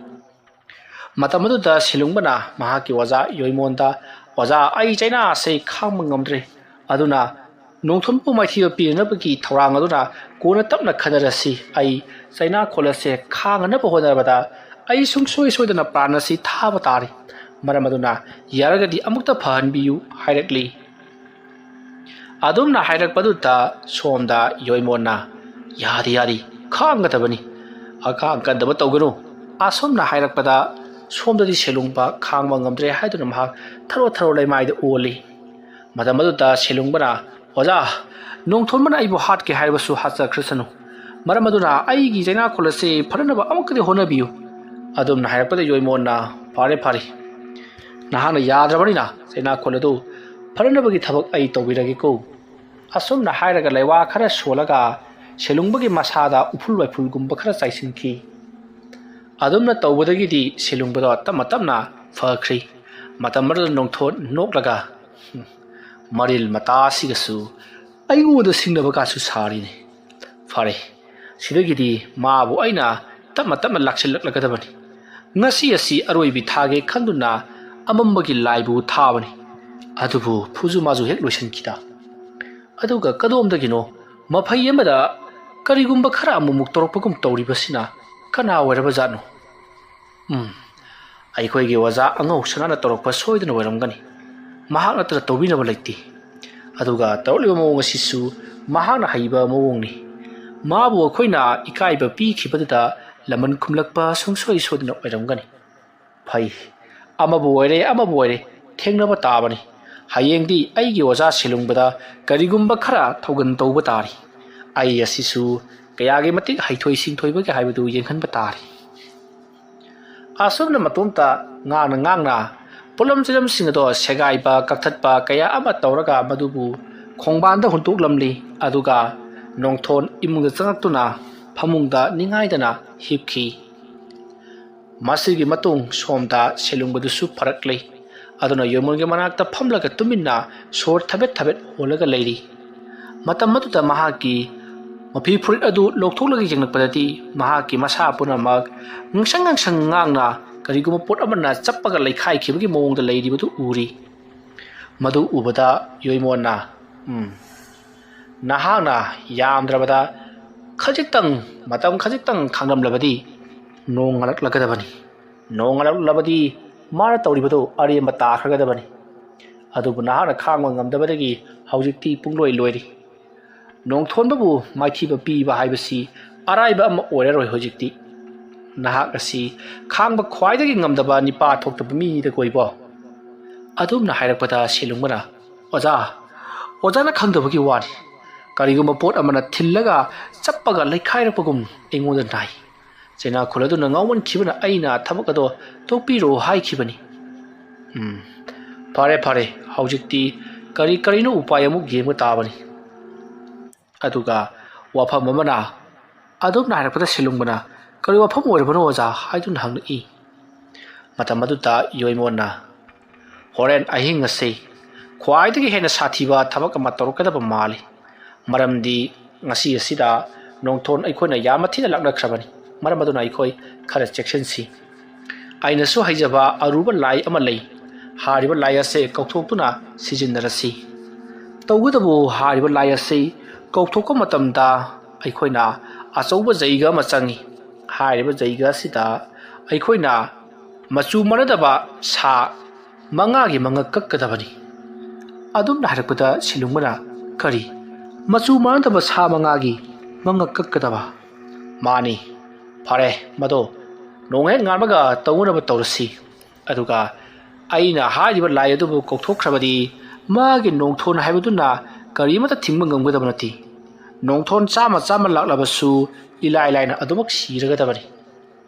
ꯃꯇꯝ ꯑꯗꯨꯗ ꯁꯦꯂꯨꯡꯕꯅ ꯃꯍꯥꯛꯀꯤ ꯑꯣꯖꯥ ꯌꯣꯏꯃꯣꯟꯗ ꯑꯣꯖꯥ ꯑꯩ ꯆꯩꯅꯥꯁꯦ ꯈꯥꯡꯕ ꯉꯝꯗ꯭ꯔꯦ ꯑꯗꯨꯅ ꯅꯣꯡꯊꯣꯟꯕꯨ ꯃꯥꯏꯊꯤꯕ ꯄꯤꯅꯕꯒꯤ ꯊꯧꯔꯥꯡ ꯑꯗꯨꯅ ꯀꯣꯟꯅ ꯇꯞꯅ ꯈꯟꯅꯔꯁꯤ ꯑꯩ ꯆꯩꯅꯥꯈꯣꯜ ꯑꯁꯦ ꯈꯥꯡꯅꯕ ꯍꯣꯠꯅꯕꯗ ꯑꯩ ꯁꯨꯡꯁꯣꯏ ꯁꯣꯏꯗꯅ ꯄ꯭ꯔꯥꯟ ꯑꯁꯤ ꯊꯥꯕ ꯇꯥꯔꯦ ꯃꯔꯝ ꯑꯗꯨꯅ ꯌꯥꯔꯒꯗꯤ ꯑꯃꯨꯛꯇ ꯐꯍꯟꯕꯤꯌꯨ ꯍꯥꯏꯔꯛꯂꯤ ꯑꯗꯨꯝꯅ ꯍꯥꯏꯔꯛꯄꯗꯨꯗ ꯁꯣꯝꯗ ꯌꯣꯏꯃꯣꯟꯅ ꯌꯥꯗꯤ ꯈꯥꯡꯒꯗꯕꯅꯤ ꯑꯀꯥꯡ ꯀꯟꯗꯕ ꯇꯧꯒꯅꯨ ꯑꯁꯣꯝꯅ ꯍꯥꯏꯔꯛꯄꯗ ꯁꯣꯝꯗꯗꯤ ꯁꯦꯂꯨꯡꯕ ꯈꯥꯡꯕ ꯉꯝꯗ꯭ꯔꯦ ꯍꯥꯏꯗꯨꯅ ꯃꯍꯥꯛ ꯊꯔꯣ ꯂꯩꯃꯥꯏꯗ ꯑꯣꯜꯂꯤ ꯃꯇꯝ ꯑꯗꯨꯗ ꯁꯦꯂꯨꯡꯕꯅ ꯑꯣꯖꯥ ꯅꯣꯡꯊꯣꯟꯕꯅ ꯑꯩꯕꯨ ꯍꯥꯠꯀꯦ ꯍꯥꯏꯔꯕꯁꯨ ꯍꯥꯠꯆꯈ꯭ꯔꯁꯅꯨ ꯃꯔꯝ ꯑꯗꯨꯅ ꯑꯩꯒꯤ ꯆꯩꯅꯥꯈꯣꯜ ꯑꯁꯤ ꯐꯅꯅꯕ ꯑꯃꯨꯛꯀꯗꯤ ꯍꯣꯠꯅꯕꯤꯌꯨ ꯑꯗꯨꯝꯅ ꯍꯥꯏꯔꯛꯄꯗ ꯌꯣꯏꯃꯣꯟꯅ ꯐꯔꯦ ꯅꯍꯥꯛꯅ ꯌꯥꯗ꯭ꯔꯕꯅꯤꯅ ꯆꯩꯅꯥꯈꯣꯜ ꯑꯗꯨ ꯐꯅꯅꯕꯒꯤ ꯊꯕꯛ ꯑꯩ ꯇꯧꯕꯤꯔꯒꯦꯀꯣ ꯑꯁꯨꯝꯅ ꯍꯥꯏꯔꯒ ꯂꯩꯋꯥ ꯈꯔ ꯁꯣꯜꯂꯒ ꯁꯦꯂꯨꯡꯕꯒꯤ ꯃꯁꯥꯗ ꯎꯐꯨꯜ ꯋꯥꯏꯐꯨꯜꯒꯨꯝꯕ ꯈꯔ ꯆꯥꯏꯁꯤꯟꯈꯤ ꯑꯗꯨꯝꯅ ꯇꯧꯕꯗꯒꯤꯗꯤ ꯁꯦꯂꯨꯡꯕꯗꯣ ꯇꯞꯅ ꯐꯈ꯭ꯔꯤ ꯃꯇꯝ ꯑꯗꯨꯗ ꯅꯣꯡꯊꯣꯟ ꯅꯣꯛꯂꯒ ꯃꯔꯤꯜ ꯃꯇꯥ ꯑꯁꯤꯒꯁꯨ ꯑꯩꯉꯣꯟꯗ ꯁꯤꯡꯅꯕꯒꯁꯨ ꯁꯥꯔꯤꯅꯤ ꯐꯔꯦ ꯁꯤꯗꯒꯤꯗꯤ ꯃꯥꯕꯨ ꯑꯩꯅ ꯇꯞꯅ ꯂꯥꯛꯁꯤꯜꯂꯛꯂꯒꯗꯕꯅꯤ ꯉꯁꯤ ꯑꯁꯤ ꯑꯔꯣꯏꯕꯤ ꯊꯥꯒꯦ ꯈꯟꯗꯨꯅ ꯑꯃꯝꯕꯒꯤ ꯂꯥꯏꯕꯨ ꯊꯥꯕꯅꯤ ꯑꯗꯨꯕꯨ ꯐꯨꯖꯨ ꯃꯥꯖꯨ ꯍꯦꯛ ꯂꯣꯏꯁꯤꯟꯈꯤꯗ ꯑꯗꯨꯒ ꯀꯗꯣꯝꯗꯒꯤꯅꯣ ꯃꯐꯩ ꯑꯃꯗ ꯀꯔꯤꯒꯨꯝꯕ ꯈꯔ ꯑꯃꯨꯛ ꯇꯧꯔꯛꯄꯒꯨꯝ ꯇꯧꯔꯤꯕꯁꯤꯅ ꯀꯅꯥ ꯑꯣꯏꯔꯕꯖꯥꯠꯅꯣ ꯑꯩꯈꯣꯏꯒꯤ ꯑꯣꯖꯥ ꯑꯉꯧ ꯁꯅꯥꯅ ꯇꯧꯔꯛꯄ ꯁꯣꯏꯗꯅ ꯑꯣꯏꯔꯝꯒꯅꯤ ꯃꯍꯥꯛ ꯅꯠꯇꯅ ꯇꯧꯕꯤꯅꯕ ꯂꯩꯇꯦ ꯑꯗꯨꯒ ꯇꯧꯔꯛꯂꯤꯕ ꯃꯑꯣꯡ ꯑꯁꯤꯁꯨ ꯃꯍꯥꯛꯅ ꯍꯩꯕ ꯃꯑꯣꯡꯅꯤ ꯃꯥꯕꯨ ꯑꯩꯈꯣꯏꯅ ꯏꯀꯥꯏꯕ ꯄꯤꯈꯤꯕꯗꯨꯗ ꯂꯃꯟ ꯈꯨꯝꯂꯛꯄ ꯁꯨꯡꯁꯣꯏ ꯁꯣꯏꯗꯅ ꯑꯣꯏꯔꯝꯒꯅꯤ ꯐꯩ ꯑꯃꯕꯨ ꯑꯣꯏꯔꯦ ꯊꯦꯡꯅꯕ ꯇꯥꯕꯅꯤ ꯍꯌꯦꯡꯗꯤ ꯑꯩꯒꯤ ꯑꯣꯖꯥ ꯁꯦꯂꯨꯡꯕꯗ ꯀꯔꯤꯒꯨꯝꯕ ꯈꯔ ꯊꯧꯒꯟ ꯇꯧꯕ ꯇꯥꯔꯤ ꯑꯩ ꯑꯁꯤꯁꯨ ꯀꯌꯥꯒꯤ ꯃꯇꯤꯛ ꯍꯩꯊꯣꯏ ꯁꯤꯡꯊꯣꯏꯕꯒꯦ ꯍꯥꯏꯕꯗꯨ ꯌꯦꯡꯍꯟꯕ ꯇꯥꯔꯤ ꯑꯁꯨꯝꯅ ꯃꯇꯣꯝꯇ ꯉꯥꯡꯅ ꯄꯣꯠꯂꯝ ꯆꯩꯂꯝꯁꯤꯡ ꯑꯗꯣ ꯁꯦꯒꯥꯏꯕ ꯀꯛꯊꯠꯄ ꯀꯌꯥ ꯑꯃ ꯇꯧꯔꯒ ꯃꯗꯨꯕꯨ ꯈꯣꯡꯕꯥꯟꯗ ꯍꯨꯟꯇꯣꯛꯂꯝꯂꯤ ꯑꯗꯨꯒ ꯅꯣꯡꯊꯣꯟ ꯏꯃꯨꯡꯗ ꯆꯪꯂꯛꯇꯨꯅ ꯐꯃꯨꯡꯗ ꯅꯤꯡꯉꯥꯏꯗꯅ ꯍꯤꯞꯈꯤ ꯃꯁꯤꯒꯤ ꯃꯇꯨꯡ ꯁꯣꯝꯗ ꯁꯦꯂꯨꯡꯕꯗꯨꯁꯨ ꯐꯔꯛꯂꯤ ꯑꯗꯨꯅ ꯌꯣꯏꯃꯣꯟꯒꯤ ꯃꯅꯥꯛꯇ ꯐꯝꯂꯒ ꯇꯨꯃꯤꯟꯅ ꯁꯣꯔ ꯊꯕꯦꯠ ꯊꯕꯦꯠ ꯍꯣꯜꯂꯒ ꯂꯩꯔꯤ ꯃꯇꯝ ꯑꯗꯨꯗ ꯃꯍꯥꯛꯀꯤ ꯃꯐꯤ ꯐꯨꯔꯤꯠ ꯑꯗꯨ ꯂꯧꯊꯣꯛꯂꯒ ꯌꯦꯡꯂꯛꯄꯗꯗꯤ ꯃꯍꯥꯛꯀꯤ ꯃꯁꯥ ꯄꯨꯝꯅꯃꯛ ꯉꯪꯁꯪ ꯉꯪꯁꯪ ꯉꯥꯡꯅ ꯀꯔꯤꯒꯨꯝꯕ ꯄꯣꯠ ꯑꯃꯅ ꯆꯞꯄꯒ ꯂꯩꯈꯥꯏꯈꯤꯕꯒꯤ ꯃꯑꯣꯡꯗ ꯂꯩꯔꯤꯕꯗꯨ ꯎꯔꯤ ꯃꯗꯨ ꯎꯕꯗ ꯌꯣꯏꯃꯣꯟꯅ ꯅꯍꯥꯛꯅ ꯌꯥꯝꯗ꯭ꯔꯕꯗ ꯃꯇꯝ ꯈꯖꯤꯛꯇꯪ ꯈꯥꯡꯂꯝꯂꯕꯗꯤ ꯅꯣꯡ ꯉꯥꯜꯂꯛꯂꯒꯗꯕꯅꯤ ꯅꯣꯡ ꯉꯥꯜꯂꯛꯂꯕꯗꯤ ꯃꯥꯅ ꯇꯧꯔꯤꯕꯗꯨ ꯑꯔꯦꯝꯕ ꯇꯥꯈ꯭ꯔꯒꯗꯕꯅꯤ ꯑꯗꯨꯕꯨ ꯅꯍꯥꯛꯅ ꯈꯥꯡꯕ ꯉꯝꯗꯕꯗꯒꯤ ꯍꯧꯖꯤꯛꯇꯤ ꯄꯨꯡꯂꯣꯏ ꯂꯣꯏꯔꯤ ꯅꯣꯡꯊꯣꯟꯕꯕꯨ ꯃꯥꯏꯊꯤꯕ ꯄꯤꯕ ꯍꯥꯏꯕꯁꯤ ꯑꯔꯥꯏꯕ ꯑꯃ ꯑꯣꯏꯔꯔꯣꯏ ꯍꯧꯖꯤꯛꯇꯤ ꯅꯍꯥꯛ ꯑꯁꯤ ꯈꯥꯡꯕ ꯈ꯭ꯋꯥꯏꯗꯒꯤ ꯉꯝꯗꯕ ꯅꯤꯄꯥ ꯊꯣꯛꯇꯕ ꯃꯤꯗ ꯀꯣꯏꯕꯣ ꯑꯗꯨꯝꯅ ꯍꯥꯏꯔꯛꯄꯗ ꯁꯦꯂꯨꯡꯕꯅ ꯑꯣꯖꯥꯅ ꯈꯪꯗꯕꯒꯤ ꯋꯥꯅꯤ ꯀꯔꯤꯒꯨꯝꯕ ꯄꯣꯠ ꯑꯃꯅ ꯊꯤꯜꯂꯒ ꯆꯞꯄꯒ ꯂꯩꯈꯥꯏꯔꯛꯄꯒꯨꯝ ꯑꯩꯉꯣꯟꯗ ꯅꯥꯏ ꯆꯩꯅꯥꯈꯨꯜ ꯑꯗꯨꯅ ꯉꯥꯎꯃꯟꯈꯤꯕꯅ ꯑꯩꯅ ꯊꯕꯛ ꯑꯗꯣ ꯇꯣꯛꯄꯤꯔꯣ ꯍꯥꯏꯈꯤꯕꯅꯤ ꯐꯔꯦ ꯍꯧꯖꯤꯛꯇꯤ ꯀꯔꯤꯅꯣ ꯎꯄꯥꯏ ꯑꯃꯨꯛ ꯌꯦꯡꯕ ꯇꯥꯕꯅꯤ ꯑꯗꯨꯒ ꯋꯥꯐꯝ ꯑꯃꯅ ꯑꯗꯨꯝꯅ ꯍꯥꯏꯔꯛꯄꯗ ꯁꯦꯂꯨꯡꯕꯅ ꯀꯔꯤ ꯋꯥꯐꯝ ꯑꯣꯏꯔꯕꯅꯣ ꯑꯣꯖꯥ ꯍꯥꯏꯗꯨꯅ ꯍꯪꯂꯛꯏ ꯃꯇꯝ ꯑꯗꯨꯗ ꯌꯣꯏꯃꯣꯟꯅ ꯍꯣꯔꯦꯟ ꯑꯍꯤꯡ ꯑꯁꯤ ꯈ꯭ꯋꯥꯏꯗꯒꯤ ꯍꯦꯟꯅ ꯁꯥꯊꯤꯕ ꯊꯕꯛ ꯑꯃ ꯇꯧꯔꯛꯀꯗꯕ ꯃꯥꯜꯂꯤ ꯃꯔꯝꯗꯤ ꯉꯁꯤ ꯑꯁꯤꯗ ꯅꯣꯡꯊꯣꯟ ꯑꯩꯈꯣꯏꯅ ꯌꯥꯝꯅ ꯊꯤꯅ ꯂꯥꯛꯅꯈ꯭ꯔꯕꯅꯤ ꯃꯔꯝ ꯑꯗꯨꯅ ꯑꯩꯈꯣꯏ ꯈꯔ ꯆꯦꯛꯁꯤꯟꯁꯤ ꯑꯩꯅꯁꯨ ꯍꯩꯖꯕ ꯑꯔꯨꯕ ꯂꯥꯏ ꯑꯃ ꯂꯩ ꯍꯥꯏꯔꯤꯕ ꯂꯥꯏ ꯑꯁꯤ ꯀꯧꯊꯣꯛꯇꯨꯅ ꯁꯤꯖꯤꯟꯅꯔꯁꯤ ꯇꯧꯕꯇꯕꯨ ꯍꯥꯏꯔꯤꯕ ꯂꯥꯏ ꯑꯁꯤ ꯀꯧꯊꯣꯛꯄ ꯃꯇꯝꯗ ꯑꯩꯈꯣꯏꯅ ꯑꯆꯧꯕ ꯖꯩꯒ ꯑꯃ ꯆꯪꯏ ꯍꯥꯏꯔꯤꯕ ꯖꯩꯒ ꯑꯁꯤꯗ ꯑꯩꯈꯣꯏꯅ ꯃꯆꯨ ꯃꯥꯟꯅꯗꯕ ꯁꯥ 5ꯒꯤ ꯃꯉꯛ ꯀꯛꯀꯗꯕꯅꯤ ꯑꯗꯨꯝꯅ ꯍꯥꯏꯔꯛꯄꯗ ꯁꯦꯂꯨꯡꯕꯅ ꯀꯔꯤ ꯃꯆꯨ ꯃꯥꯟꯅꯗꯕ ꯁꯥ 5ꯒꯤ ꯃꯉꯛ ꯀꯛꯀꯗꯕ ꯃꯥꯅꯤ ꯐꯔꯦ ꯃꯗꯣ ꯅꯣꯡ ꯍꯦꯛ ꯉꯥꯟꯕꯒ ꯇꯧꯅꯕ ꯇꯧꯔꯁꯤ ꯑꯗꯨꯒ ꯑꯩꯅ ꯍꯥꯏꯔꯤꯕ ꯂꯥꯏ ꯑꯗꯨꯕꯨ ꯀꯧꯊꯣꯛꯈ꯭ꯔꯕꯗꯤ ꯃꯥꯒꯤ ꯅꯣꯡꯊꯣꯟ ꯍꯥꯏꯕꯗꯨꯅ ꯀꯔꯤꯃꯠꯇ ꯊꯤꯡꯕ ꯉꯝꯒꯗꯕ ꯅꯠꯇꯦ ꯅꯣꯡꯊꯣꯟ ꯆꯥꯝꯃ ꯂꯥꯛꯂꯕꯁꯨ ꯏꯂꯥꯏ ꯂꯥꯏꯅ ꯑꯗꯨꯃꯛ ꯁꯤꯔꯒꯗꯕꯅꯤ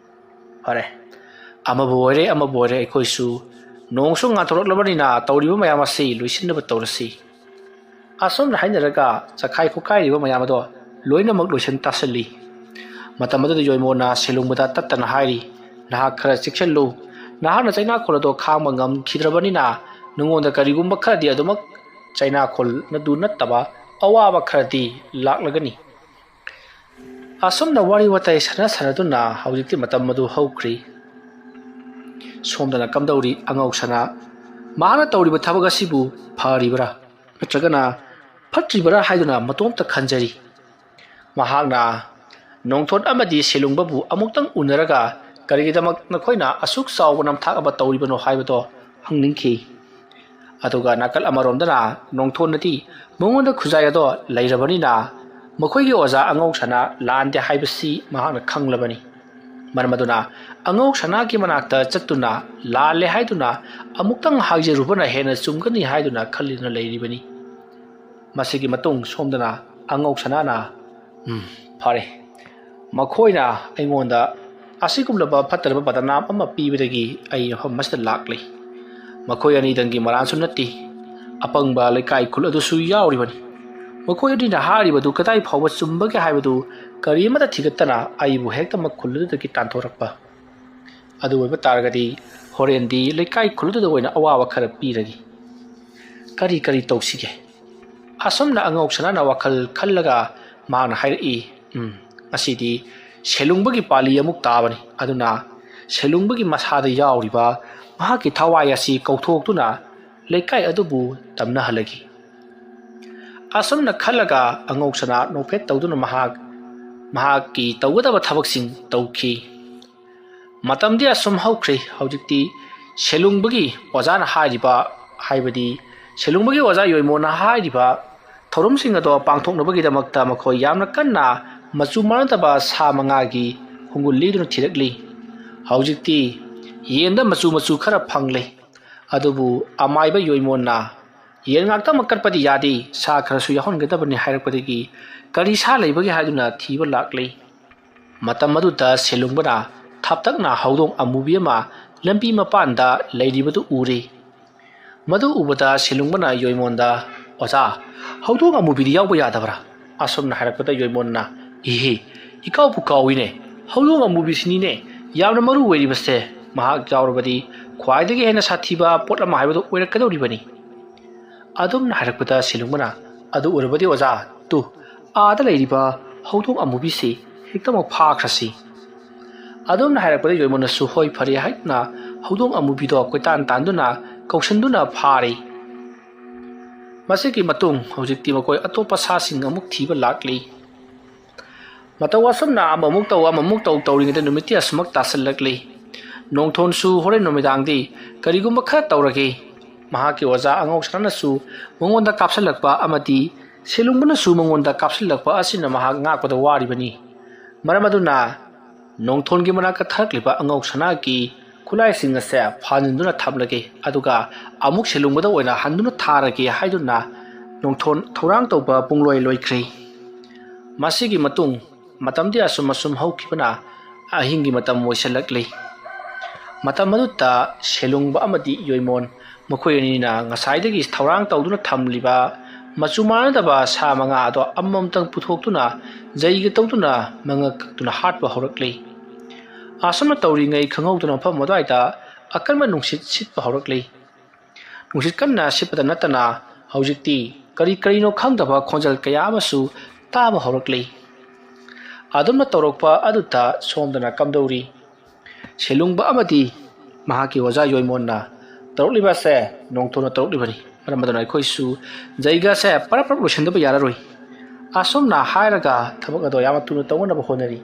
ꯐꯔꯦ ꯑꯃꯕꯨ ꯑꯣꯏꯔꯦ ꯑꯩꯈꯣꯏꯁꯨ ꯅꯣꯡꯁꯨ ꯉꯥꯟꯊꯣꯔꯛꯂꯕꯅꯤꯅ ꯇꯧꯔꯤꯕ ꯃꯌꯥꯝ ꯑꯁꯤ ꯂꯣꯏꯁꯤꯟꯅꯕ ꯇꯧꯔꯁꯤ ꯑꯁꯣꯝꯅ ꯍꯥꯏꯅꯔꯒ ꯆꯈꯥꯏ ꯈꯣꯠꯀꯥꯏꯔꯤꯕ ꯃꯌꯥꯝ ꯑꯗꯣ ꯂꯣꯏꯅꯃꯛ ꯂꯣꯏꯁꯤꯟ ꯇꯥꯁꯜꯂꯤ ꯃꯇꯝ ꯑꯗꯨꯗ ꯌꯣꯏꯃꯣꯟꯅ ꯁꯦꯂꯨꯡꯕꯗ ꯇꯠꯇꯅ ꯍꯥꯏꯔꯤ ꯅꯍꯥꯛ ꯈꯔ ꯆꯦꯛꯁꯤꯜꯂꯨ ꯅꯍꯥꯛꯅ ꯆꯩꯅꯥꯈꯣꯜ ꯑꯗꯣ ꯈꯥꯡꯕ ꯉꯝꯈꯤꯗ꯭ꯔꯕꯅꯤꯅ ꯅꯉꯣꯟꯗ ꯀꯔꯤꯒꯨꯝꯕ ꯈꯔꯗꯤ ꯑꯗꯨꯃꯛ ꯆꯩꯅꯥꯈꯣꯜ ꯅꯗꯨ ꯅꯠꯇꯕ ꯑꯋꯥꯕ ꯈꯔꯗꯤ ꯂꯥꯛꯂꯒꯅꯤ ꯑꯁꯨꯝꯅ ꯋꯥꯔꯤ ꯋꯥꯇꯥꯏ ꯁꯥꯟꯅꯗꯨꯅ ꯍꯧꯖꯤꯛꯇꯤ ꯃꯇꯝ ꯑꯗꯨ ꯍꯧꯈ꯭ꯔꯤ ꯁꯣꯝꯗꯅ ꯀꯝꯗꯧꯔꯤ ꯑꯉꯧꯁꯅꯥ ꯃꯥꯅ ꯇꯧꯔꯤꯕ ꯊꯕꯛ ꯑꯁꯤꯕꯨ ꯐꯔꯤꯕꯔꯥ ꯅꯠꯇ꯭ꯔꯒꯅ ꯐꯠꯇ꯭ꯔꯤꯕꯔꯥ ꯍꯥꯏꯗꯨꯅ ꯃꯇꯣꯝꯇ ꯈꯟꯖꯔꯤ ꯃꯍꯥꯛꯅ ꯅꯣꯡꯊꯣꯟ ꯑꯃꯗꯤ ꯁꯦꯂꯨꯡꯕꯕꯨ ꯑꯃꯨꯛꯇꯪ ꯎꯅꯔꯒ ꯀꯔꯤꯒꯤꯗꯃꯛ ꯅꯈꯣꯏꯅ ꯑꯁꯨꯛ ꯆꯥꯎꯕ ꯅꯝꯊꯥꯛ ꯑꯃ ꯇꯧꯔꯤꯕꯅꯣ ꯍꯥꯏꯕꯗꯣ ꯍꯪꯅꯤꯡꯈꯤ ꯑꯗꯨꯒ ꯅꯥꯀꯜ ꯑꯃꯔꯣꯝꯗꯅ ꯅꯣꯡꯊꯣꯟꯅꯗꯤ ꯃꯉꯣꯟꯗ ꯈꯨꯖꯥꯏ ꯑꯗꯣ ꯂꯩꯔꯕꯅꯤꯅ ꯃꯈꯣꯏꯒꯤ ꯑꯣꯖꯥ ꯑꯉꯧꯁꯅꯥ ꯂꯥꯟꯗꯦ ꯍꯥꯏꯕꯁꯤ ꯃꯍꯥꯛꯅ ꯈꯪꯂꯕꯅꯤ ꯃꯔꯝ ꯑꯗꯨꯅ ꯑꯉꯧꯁꯅꯥꯒꯤ ꯃꯅꯥꯛꯇ ꯆꯠꯇꯨꯅ ꯂꯥꯜꯂꯦ ꯍꯥꯏꯗꯨꯅ ꯑꯃꯨꯛꯇꯪ ꯍꯥꯏꯖꯔꯨꯕꯅ ꯍꯦꯟꯅ ꯆꯨꯝꯒꯅꯤ ꯍꯥꯏꯗꯨꯅ ꯈꯜꯂꯤꯗꯨꯅ ꯂꯩꯔꯤꯕꯅꯤ ꯃꯁꯤꯒꯤ ꯃꯇꯨꯡ ꯁꯣꯝꯗꯅ ꯑꯉꯧꯁꯅꯥꯅ ꯐꯔꯦ ꯃꯈꯣꯏꯅ ꯑꯩꯉꯣꯟꯗ ꯑꯁꯤꯒꯨꯝꯂꯕ ꯐꯠꯇꯔꯕ ꯕꯗꯅꯥꯝ ꯑꯃ ꯄꯤꯕꯗꯒꯤ ꯑꯩ ꯃꯐꯝ ꯑꯁꯤꯗ ꯂꯥꯛꯂꯤ ꯃꯈꯣꯏ ꯑꯅꯤꯗꯪꯒꯤ ꯃꯔꯥꯟꯁꯨ ꯅꯠꯇꯦ ꯑꯄꯪꯕ ꯂꯩꯀꯥꯏ ꯈꯨꯜ ꯑꯗꯨꯁꯨ ꯌꯥꯎꯔꯤꯕꯅꯤ ꯃꯈꯣꯏ ꯑꯅꯤꯅ ꯍꯥꯏꯔꯤꯕꯗꯨ ꯀꯗꯥꯏ ꯐꯥꯎꯕ ꯆꯨꯝꯕꯒꯦ ꯍꯥꯏꯕꯗꯨ ꯀꯔꯤꯃꯠꯇ ꯊꯤꯒꯠꯇꯅ ꯑꯩꯕꯨ ꯍꯦꯛꯇꯃꯛ ꯈꯨꯜ ꯑꯗꯨꯗꯒꯤ ꯇꯥꯟꯊꯣꯔꯛꯄ ꯑꯗꯨ ꯑꯣꯏꯕ ꯇꯥꯔꯒꯗꯤ ꯍꯣꯔꯦꯟꯗꯤ ꯂꯩꯀꯥꯏ ꯈꯨꯜ ꯑꯗꯨꯗ ꯑꯣꯏꯅ ꯑꯋꯥꯕ ꯈꯔ ꯄꯤꯔꯒꯦ ꯀꯔꯤ ꯇꯧꯁꯤꯒꯦ ꯑꯁꯨꯝꯅ ꯑꯉꯧꯁꯅꯥꯅ ꯋꯥꯈꯜ ꯈꯜꯂꯒ ꯃꯍꯥꯛꯅ ꯍꯥꯏꯔꯛꯏ ꯉꯁꯤꯗꯤ ꯁꯦꯂꯨꯡꯕꯒꯤ ꯄꯥꯂꯤ ꯑꯃꯨꯛ ꯇꯥꯕꯅꯤ ꯑꯗꯨꯅ ꯁꯦꯂꯨꯡꯕꯒꯤ ꯃꯁꯥꯗ ꯌꯥꯎꯔꯤꯕ ꯃꯍꯥꯛꯀꯤ ꯊꯋꯥꯏ ꯑꯁꯤ ꯀꯧꯊꯣꯛꯇꯨꯅ ꯂꯩꯀꯥꯏ ꯑꯗꯨꯕꯨ ꯇꯝꯅꯍꯜꯂꯒꯤ ꯑꯁꯨꯝꯅ ꯈꯜꯂꯒ ꯑꯉꯧꯁꯅꯥ ꯅꯣꯛꯐꯦꯠ ꯇꯧꯗꯨꯅ ꯃꯍꯥꯛꯀꯤ ꯇꯧꯒꯗꯕ ꯊꯕꯛꯁꯤꯡ ꯇꯧꯈꯤ ꯃꯇꯝꯗꯤ ꯑꯁꯨꯝ ꯍꯧꯈ꯭ꯔꯦ ꯍꯧꯖꯤꯛꯇꯤ ꯁꯦꯂꯨꯡꯕꯒꯤ ꯑꯣꯖꯥꯅ ꯍꯥꯏꯕꯗꯤ ꯁꯦꯂꯨꯡꯕꯒꯤ ꯑꯣꯖꯥ ꯌꯣꯏꯃꯣꯟꯅ ꯍꯥꯏꯔꯤꯕ ꯊꯧꯔꯝꯁꯤꯡ ꯑꯗꯣ ꯄꯥꯡꯊꯣꯛꯅꯕꯒꯤꯗꯃꯛꯇ ꯃꯈꯣꯏ ꯌꯥꯝꯅ ꯀꯟꯅ ꯃꯆꯨ ꯃꯥꯟꯅꯗꯕ ꯁꯥ 5ꯒꯤ ꯈꯣꯡꯒꯨꯜ ꯂꯤꯗꯨꯅ ꯊꯤꯔꯛꯂꯤ ꯍꯧꯖꯤꯛꯇꯤ ꯌꯦꯟꯗ ꯃꯆꯨ ꯈꯔ ꯐꯪꯂꯦ ꯑꯗꯨꯕꯨ ꯑꯃꯥꯏꯕ ꯌꯣꯏꯃꯣꯟꯅ ꯌꯦꯟ ꯉꯥꯛꯇꯃꯛ ꯀꯠꯄꯗꯤ ꯌꯥꯗꯦ ꯁꯥ ꯈꯔꯁꯨ ꯌꯥꯎꯍꯟꯒꯗꯕꯅꯤ ꯍꯥꯏꯔꯛꯄꯗꯒꯤ ꯀꯔꯤ ꯁꯥ ꯂꯩꯕꯒꯦ ꯍꯥꯏꯗꯨꯅ ꯊꯤꯕ ꯂꯥꯛꯂꯤ ꯃꯇꯝ ꯑꯗꯨꯗ ꯁꯦꯂꯨꯡꯕꯅ ꯊꯥꯞꯇꯛꯅ ꯍꯧꯗꯣꯡ ꯑꯃꯨꯕꯤ ꯑꯃ ꯂꯝꯕꯤ ꯃꯄꯥꯟꯗ ꯂꯩꯔꯤꯕꯗꯨ ꯎꯔꯦ Madu ubada silungbana yoimonda oza haudo amubidi yawba yadabra asomna harakpada yoimonna ihi ikaw pukawine haudo amubisini ne yamna maru weri baste mahak jawrabadi khwaidagi hena sathiba pot ama haibado oirakadoribani adumna harakpada silungbana adu urabadi oza tu aada leiriba haudo amubisi hektam phakrasi adumna harakpada yoimonna su hoi phari haitna haudo amubido koitan tanduna kausanduna phari masiki matung hojikti makoi atopa sasing amuk thiba lakli matawasam na amamuk taw tawringda numiti asmak tasalakli nongthon su hore nomidangdi karigumba kha tawrage mahaki waza angok sana su mongonda kapsalakpa amati selungbana su mongonda kapsalakpa asina mahak ngakpada waribani maramaduna nongthon gi manaka thakliba angok sana ki kulai singa se phaninduna thamlage aduga amuk selungbada oina handuna tharage haiduna nongthon thorang toba pungloi loikhri masigi matung matamdi asum haukibana ahingi matam moisalakli matam madutta selungba amadi yoimon makoyani na ngasaidagi thorang tawduna thamliba machumana daba sa manga ado ammamtang puthokuna jaiga tawduna mangak tuna hatba horakli asam tawringai khangawduna pham madaita akalma nungsit sitpa horakli nungsit kanna sitpada natana haujikti kari no khangdaba khonjal kaya amasu taba horakli adumna tawrokpa aduta somdana kamdori selungba amadi mahaki waja yoimonna tawrokliba se nongthona tawroklibani maramadana khoisu jaiga se parapap losendaba yararoi asomna hairaga thabak ado yamatuna tawna honari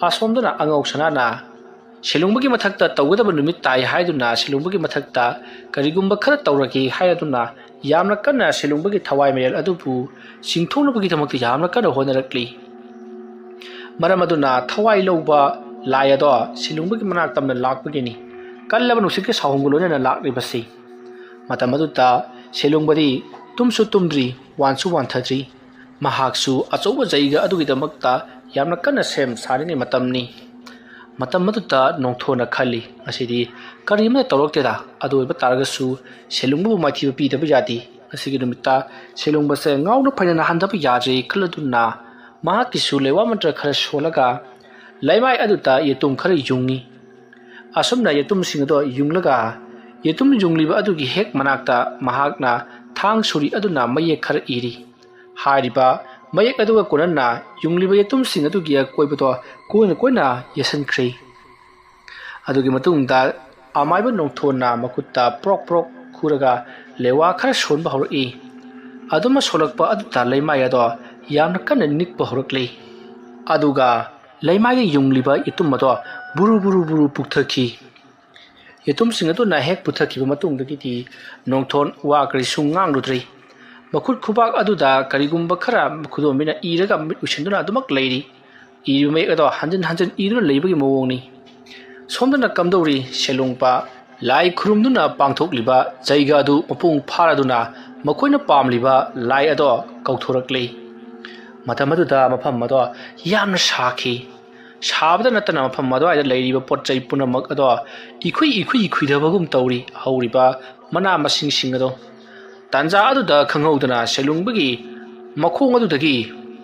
asomdana angok sanana selungbagi mathakta tawgadaba numit tai haiduna selungbagi mathakta karigumba khara tawraki haiduna yamna kanna selungbagi thawai mel adupu singthonabagi thamakti yamna kana honarakli maramaduna thawai loba layado selungbagi manak tamna lakbagini kallaba nusike sahongulona lakribasi matamaduta selungbadi tumsu tumdri wansu wanthadri mahaksu achoba jaiga adugidamakta yamna kana sem sarini matamni matam maduta nongthona khali asidi karimna tawrokteda adoiba taragasu selungbu mathi pi daba yati asigi numita selungba se ngawna phaina handaba yaje khaladuna mahakisu lewa mantra khara solaga laimai aduta yetum khara yungi asumna yetum singdo yunglaga yetum jungliba adugi hek manakta mahakna thang suri aduna maye khara iri hariba mayek aduga konana yungliba yetum sing adugi koibato koina yesankhri adugi matungda amaiba nongthona makutta prok khuraga lewa khara sonba horoi aduma solakpa aduta leimai ado yamna kana nikpa horokli aduga leimai yungliba yetum ado buru pukthaki yetum sing adu na hek puthaki matungda kiti nongthon wa kri sungang rudri makut khubak aduda karigumba khara khudomina iraga usinduna adumak leiri irumai ado hanjan iruna leibagi mawongni somdana kamdori selungpa lai khurumduna pangthokliba jaiga adu mapung pharaduna makoina pamliba lai ado kauthorakli matamaduda mafam ado yamna sakhi sabada natana mafam ado aida leiriba potchai punamak ado ikhui dabagum tawri hauriba mana masing sing ado tanja aduda khanghaudana selungbagi makhong adudagi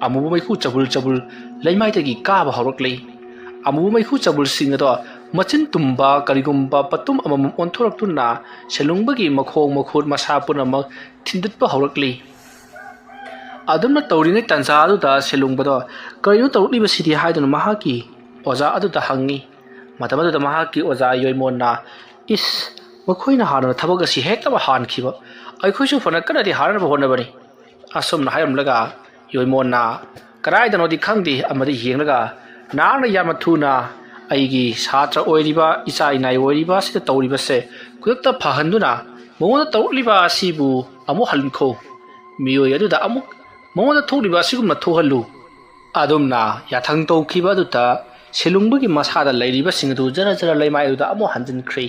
amubu maiku chabul laimaitagi kaba horoklei amubu maiku chabul singado machin tumba karigumba patum amam onthoraktuna selungbagi makhong makhut masa punamak thinditpa horoklei adumna tawringai tanja aduda selungbado karino tawrliba sidi haiduna mahaki oza aduda hangi matamada mahaki oza yoimonna is makhoina hana thabak asi hektaba hankhiba aikhoisu fana kanadi harana honabani asomna hayamlaga yoimonna karaidano di khangdi amadi yenglaga nana yamathuna aigi satra oiriba isa inai oiriba sita tawriba se kudakta phahanduna mongoda tawliba asibu amu halkho miyoi aduda amuk mongoda tholiba sigumna thohallu adumna yathang tawkhiba aduta selungbagi masada lairiba singadu jara laimai aduda amu hanjin khri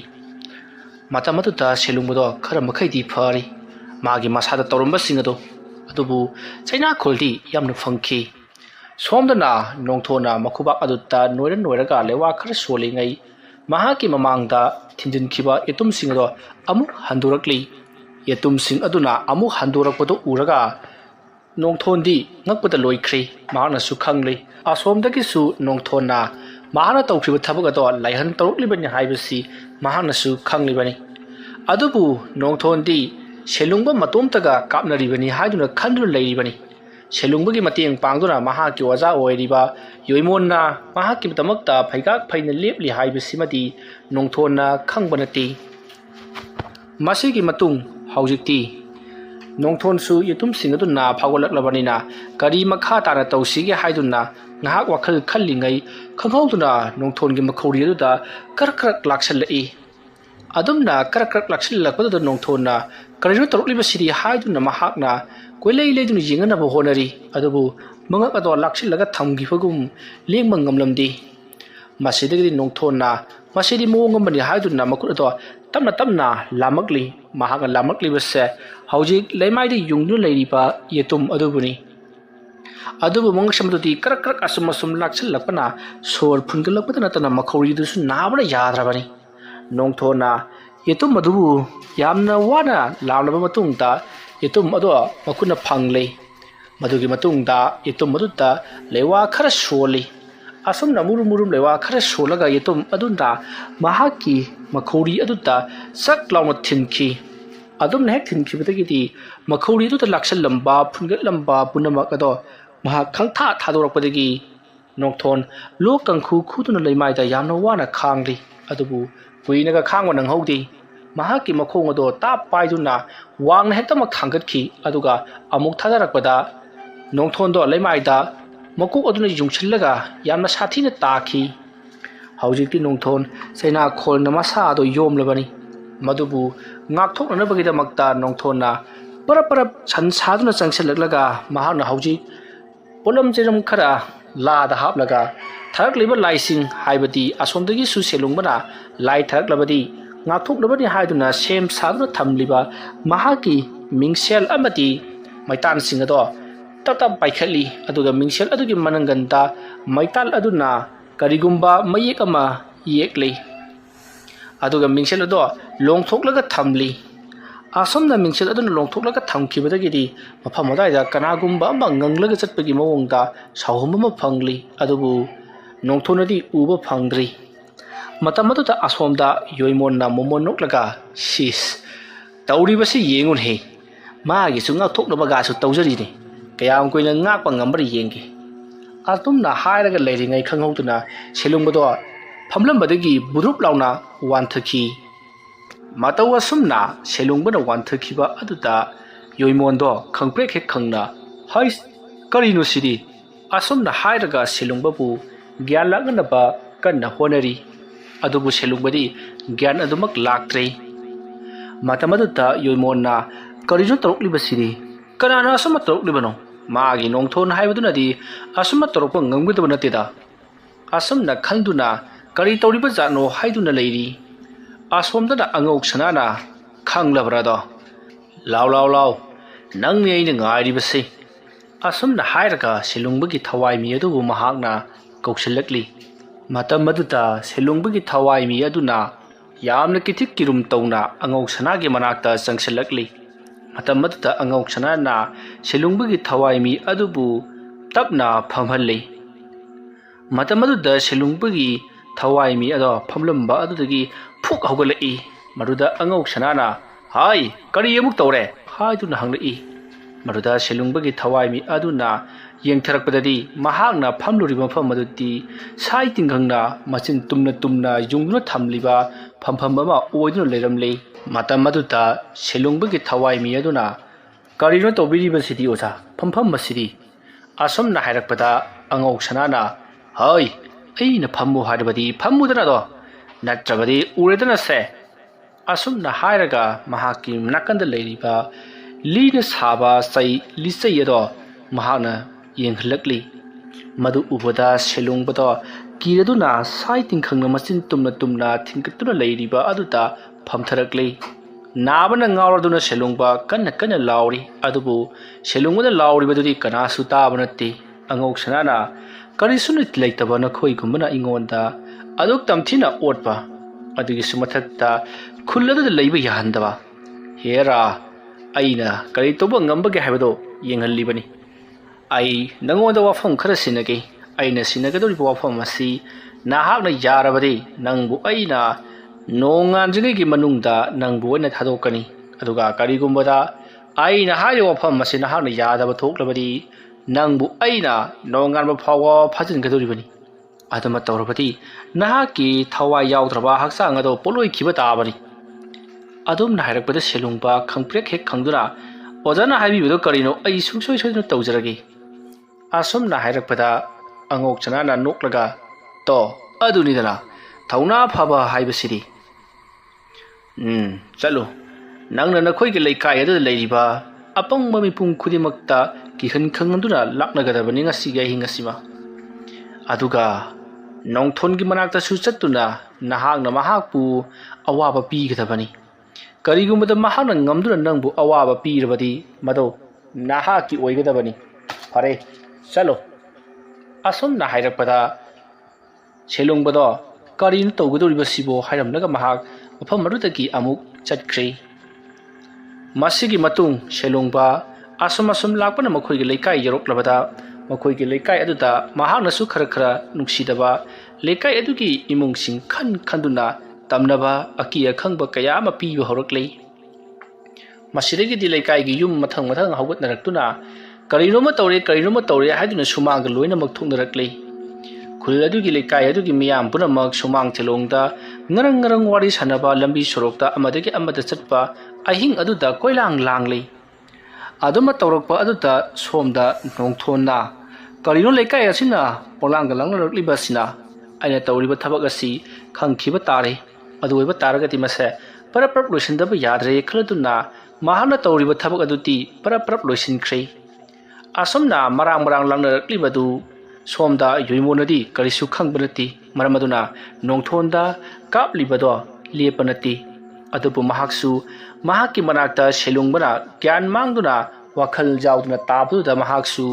matamaduta selungbodo khara makhaidi phari magi masada tawramba singado adubu chaina kholdi yamna phangki somdana nongthona makhubak aduta noiraga lewa khara solingai mahaki mamangda thinjin khiba etum singado amu handurakli yetumsing aduna amuk handorakpado uraga nongthondi ngakpada loikhri mahana su khangli asomdagi su nongthona mahana tawkhriba thabak ado laihan taruklibani haibasi mahana su khangli bani adubu nongthondi selungba matomtaga kapnaribani haiduna khanduna leiribani selungbagi mateng pangduna mahaki waja oiriba yoimonna mahaki tamakta phaigak phaina lepli haibasimadi nongthona khangbanati masigi matung haujikti nongthon su yetum singadu na phagolaklabanina kari makha tana tawsige haiduna ngahak wakhal khallingai khanghauduna nongthon gi makhori aduda karkrak laksalai adumna karkrak laksilakpadu nongthona karino tarukliba siri haiduna mahakna koilei leiduna jingana bo honari adubu mangak ado laksilaga thamgifagum lengmang ngamlamdi masidagi nongthona masidi mongambani haiduna makut ado tamna lamakli mahaka lamakli base haujik leimai de yungnu leiriba yetum adubuni adubu mangsamdudi karak asum laksilakpana sor phungalakpana natana makhori dusu nabra yadrabani nongthona yetum adubu yamna wana lamlaba matungta yetum ado makuna phangle madugi matungda yetum aduta lewa khara soli asumna murum lewa khara solaga yetum adunda mahaki makhori aduta sak launa thinki adumna hek thinki badagidi makhori aduta laksal lamba phungat lamba punamak ado maha khangtha thadorakpadagi nongthon lokangkhu khuduna leimaida yamna wana khangli adubu puinaga khangwa nanghodi mahaki makhong ado tap paiduna wangna hektama khangatkhi aduga amuk thadarakpada nongthon do leimaida makuk aduna jungchillaga yamna sathina takhi haujikti nongthon saina kholna masa ado yomlabani madubu ngakthoknabagida makta nongthonna parap san saduna changselaglaga mahana haujik polam jeram khara lada haplaga tharakliba laising haibadi asomdagi su selungbana lai tharaklabadi ngakthoknabani haiduna sem saduna thamliba mahaki mingsel amati maitan singado tata paikhatli aduga mingsel adugi mananganta maital aduna karigumba mayek ama yekli aduga mingsel ado longthoklaga thamli asomna mingsel aduna longthoklaga thamkhibadagidi mafam adaida kanagumba ama nganglaga chatpagi mawongda sahumma phangli adubu nongthonadi uba phangdri matamatuta asomda yoimonna momonoklaga sis tawribasi yengun he magi sunga thoknabaga su tawjari ni kayam koina ngakpa ngambari yengi atumna hairaga leiringai khanghauduna selungbodo phamlambadagi burup launa wanthaki mataw asumna selungbana wanthakhiba aduta yoimondo khangprek he khangna hais karino sidi asumna hairaga selungbabu gyan lagnaba kanna honari adubu selungbadi gyan adumak laktre matamaduta yoimonna karino tarukliba sidi kanana asuma taruklibano magi nongthon haibadunadi asuma tarukpa ngangudaba nateda asumna khanduna kari tawriba jano haiduna leiri asomdana angok sanana khanglabrado law nangni aina ngairibase asumna hairaga selungbagi thawai mi adubu mahakna kausilakli matamaduta selungbagi thawai mi aduna yamna kithik kirum tawna angok sanagi manakta changsilakli matamaduta angok sanana selungbagi thawai mi adubu tapna phamhalli matamaduta selungbagi thawai mi ado phamlamba adudagi phuk haugalai maruda angok sanana hai kari amuk tawre haiduna hanglai maruda selungbagi thawai mi aduna yengtharakpadadi mahakna phamluriba pham adudi sai tinghangna machin tumna yungna thamliba phampham ama oiduna leiramle matamaduta selungbagi thawai mi aduna karino tobiriba sidi osa phampham masidi asomna hairakpada angok sanana hai aina phammu haribadi phammudana do natrabadi uredana se asumna hairaga mahaki nakanda leiriba lina saba sai lisai ado mahana yenghlakli madu ubada selungbada kiraduna sai tingkhangna machin tumna thingkatuna leiriba aduta phamtharakli nabana ngauraduna selungba kanna lauri adubu selungda lauribadudi kana sutabanati angok sanana karisuna tilaitaba khoi gumbana ingonda aduk tamthina otpa adugi sumathakta khulladada leiba yahandaba hera ꯑꯩꯅ ꯀꯔꯤ ꯇꯧꯕ ꯉꯝꯕꯒꯦ ꯍꯥꯏꯕꯗꯣ ꯌꯦꯡꯍꯜꯂꯤꯕꯅꯤ꯫ ꯑꯩ ꯅꯉꯣꯟꯗ ꯋꯥꯐꯝ ꯈꯔ ꯁꯤꯟꯅꯒꯦ꯫ ꯑꯩꯅ ꯁꯤꯟꯅꯒꯗꯧꯔꯤꯕ ꯋꯥꯐꯝ ꯑꯁꯤ ꯅꯍꯥꯛꯅ ꯌꯥꯔꯕꯗꯤ ꯅꯪꯕꯨ ꯑꯩꯅ ꯅꯣꯡꯉꯥꯟꯗ꯭ꯔꯤꯉꯩꯒꯤ ꯃꯅꯨꯡꯗ ꯅꯪꯕꯨ ꯑꯣꯏꯅ ꯊꯥꯗꯣꯛꯀꯅꯤ꯫ ꯑꯗꯨꯒ ꯀꯔꯤꯒꯨꯝꯕꯗ ꯑꯩꯅ ꯍꯥꯏꯔꯤꯕ ꯋꯥꯐꯝ ꯑꯁꯤ ꯅꯍꯥꯛꯅ ꯌꯥꯗꯕ ꯊꯣꯛꯂꯕꯗꯤ ꯅꯪꯕꯨ ꯑꯩꯅ ꯅꯣꯡꯉꯥꯟꯕ ꯐꯥꯎꯕ ꯐꯥꯖꯤꯟꯒꯗꯧꯔꯤꯕꯅꯤ꯫ ꯑꯗꯨꯃ ꯇꯧꯔꯕꯗꯤ ꯅꯍꯥꯛꯀꯤ ꯊꯋꯥꯏ ꯌꯥꯎꯗ꯭ꯔꯕ ꯍꯛꯆꯥꯡ ꯑꯗꯨ ꯄꯣꯠꯂꯣꯏꯈꯤꯕ ꯇꯥꯕꯅꯤ꯫ ꯑꯗꯨꯝꯅ ꯍꯥꯏꯔꯛꯄꯗ ꯁꯦꯂꯨꯡꯕ ꯈꯪꯄ꯭ꯔꯦꯛ ꯍꯦꯛ ꯈꯪꯗꯨꯅ ꯑꯣꯖꯥꯅ ꯍꯥꯏꯕꯤꯕꯗꯣ ꯀꯔꯤꯅꯣ ꯑꯩ ꯁꯨꯡꯁꯣꯏ ꯁꯣꯏꯗꯅ ꯇꯧꯖꯔꯒꯦ꯫ ꯑꯁꯨꯝꯅ ꯍꯥꯏꯔꯛꯄꯗ ꯑꯉꯣꯛꯆꯅꯥꯅ ꯅꯣꯛꯂꯒ ꯇꯣ ꯑꯗꯨꯅꯤꯗꯅ ꯊꯧꯅꯥ ꯐꯕ ꯍꯥꯏꯕꯁꯤꯗꯤ꯫ ꯆꯠꯂꯨ, ꯅꯪꯅ ꯅꯈꯣꯏꯒꯤ ꯂꯩꯀꯥꯏ ꯑꯗꯨꯗ ꯂꯩꯔꯤꯕ ꯑꯄꯪꯕ ꯃꯤꯄꯨꯝ ꯈꯨꯗꯤꯡꯃꯛꯇ ꯀꯤꯍꯟ ꯈꯪꯍꯟꯗꯨꯅ ꯂꯥꯛꯅꯒꯗꯕꯅꯤ ꯉꯁꯤꯒꯤ ꯑꯍꯤꯡ ꯑꯁꯤꯃ꯫ ꯑꯗꯨꯒ ꯅꯣꯡꯊꯣꯟꯒꯤ ꯃꯅꯥꯛꯇꯁꯨ ꯆꯠꯇꯨꯅ ꯅꯍꯥꯛꯅ ꯃꯍꯥꯛꯄꯨ ꯑꯋꯥꯕ ꯄꯤꯒꯗꯕꯅꯤ꯫ ꯀꯔꯤꯒꯨꯝꯕꯗ ꯃꯍꯥꯛꯅ ꯉꯝꯗꯨꯅ ꯅꯪꯕꯨ ꯑꯋꯥꯕ ꯄꯤꯔꯕꯗꯤ ꯃꯗꯨ ꯅꯍꯥꯛꯀꯤ ꯑꯣꯏꯒꯗꯕꯅꯤ꯫ ꯐꯔꯦ, ꯆꯠꯂꯣ꯫ ꯑꯁꯨꯝꯅ ꯍꯥꯏꯔꯛꯄꯗ ꯁꯦꯂꯨꯡꯕꯗꯣ ꯀꯔꯤꯅꯣ ꯇꯧꯒꯗꯧꯔꯤꯕꯁꯤꯕꯣ ꯍꯥꯏꯔꯝꯂꯒ ꯃꯍꯥꯛ ꯃꯐꯝ ꯑꯗꯨꯗꯒꯤ ꯑꯃꯨꯛ ꯆꯠꯈ꯭ꯔꯦ꯫ ꯃꯁꯤꯒꯤ ꯃꯇꯨꯡ ꯁꯦꯂꯨꯡꯕ ꯑꯁꯨꯝ ꯂꯥꯛꯄꯅ ꯃꯈꯣꯏꯒꯤ ꯂꯩꯀꯥꯏ ꯌꯧꯔꯛꯂꯕꯗ ꯃꯈꯣꯏꯒꯤ ꯂꯩꯀꯥꯏ ꯑꯗꯨꯗ ꯃꯍꯥꯛꯅꯁꯨ ꯈꯔ ꯅꯨꯡꯁꯤꯗꯕ ꯂꯩꯀꯥꯏ ꯑꯗꯨꯒꯤ ꯏꯃꯨꯡꯁꯤꯡ ꯈꯟꯗꯨꯅ ꯇꯝꯅꯕ ꯑꯀꯤ ꯑꯈꯪꯕ ꯀꯌꯥ ꯑꯃ ꯄꯤꯕ ꯍꯧꯔꯛꯂꯤ꯫ ꯃꯁꯤꯗꯒꯤꯗꯤ ꯂꯩꯀꯥꯏꯒꯤ ꯌꯨꯝ ꯃꯊꯪ ꯍꯧꯒꯠꯅꯔꯛꯇꯨꯅ ꯀꯔꯤꯅꯣꯃ ꯇꯧꯔꯦ ꯍꯥꯏꯗꯨꯅ ꯁꯨꯃꯥꯡꯗ ꯂꯣꯏꯅꯃꯛ ꯊꯣꯛꯅꯔꯛꯂꯤ꯫ ꯈꯨꯜ ꯑꯗꯨꯒꯤ ꯂꯩꯀꯥꯏ ꯑꯗꯨꯒꯤ ꯃꯤꯌꯥꯝ ꯄꯨꯝꯅꯃꯛ ꯁꯨꯃꯥꯡ ꯆꯦꯂꯣꯡꯗ ꯉꯔꯪ ꯋꯥꯔꯤ ꯁꯥꯟꯅꯕ, ꯂꯝꯕꯤ ꯁꯣꯔꯣꯛꯇ ꯑꯃꯗꯒꯤ ꯑꯃꯗ ꯆꯠꯄ ꯑꯍꯤꯡ ꯑꯗꯨꯗ ꯀꯣꯏꯂꯥꯡ ꯂꯥꯡꯂꯤ꯫ ꯑꯗꯨꯃ ꯇꯧꯔꯛꯄ ꯑꯗꯨꯗ ꯁꯣꯝꯗ ꯅꯣꯡꯊꯣꯟꯅ ꯀꯔꯤꯅꯣ ꯂꯩꯀꯥꯏ ꯑꯁꯤꯅ ꯄꯣꯂꯥꯡꯗ ꯂꯥꯡꯅꯔꯛꯂꯤꯕꯁꯤꯅ? ꯑꯩꯅ ꯇꯧꯔꯤꯕ ꯊꯕꯛ ꯑꯁꯤ ꯈꯪꯈꯤꯕ ꯇꯥꯔꯦ꯫ ꯑꯗꯨ ꯑꯣꯏꯕ ꯇꯥꯔꯒꯗꯤ ꯃꯁꯦ ꯄꯔꯞ ꯂꯣꯏꯁꯤꯟꯗꯕ ꯌꯥꯗ꯭ꯔꯦ ꯈꯜꯂꯗꯨꯅ ꯃꯍꯥꯛꯅ ꯇꯧꯔꯤꯕ ꯊꯕꯛ ꯑꯗꯨꯗꯤ ꯄꯔꯞ ꯂꯣꯏꯁꯤꯟꯈ꯭ꯔꯦ꯫ ꯑꯁꯨꯝꯅ ꯃꯔꯥꯡ ꯂꯥꯡꯅꯔꯛꯂꯤꯕꯗꯨ ꯁꯣꯝꯗ ꯌꯣꯏꯃꯣꯅꯗꯤ ꯀꯔꯤꯁꯨ ꯈꯪꯕ ꯅꯠꯇꯦ꯫ ꯃꯔꯝ ꯑꯗꯨꯅ ꯅꯣꯡꯊꯣꯟꯗ ꯀꯥꯞꯂꯤꯕꯗꯣ ꯂꯦꯞꯄ ꯅꯠꯇꯦ꯫ ꯑꯗꯨꯕꯨ ꯃꯍꯥꯛꯁꯨ ꯃꯍꯥꯛꯀꯤ ꯃꯅꯥꯛꯇ ꯁꯦꯂꯨꯡꯕꯅ ꯒ꯭ꯌꯥꯟ ꯃꯥꯡꯗꯨꯅ ꯋꯥꯈꯜ ꯌꯥꯎꯗꯨꯅ ꯇꯥꯕꯗꯨꯗ ꯃꯍꯥꯛꯁꯨ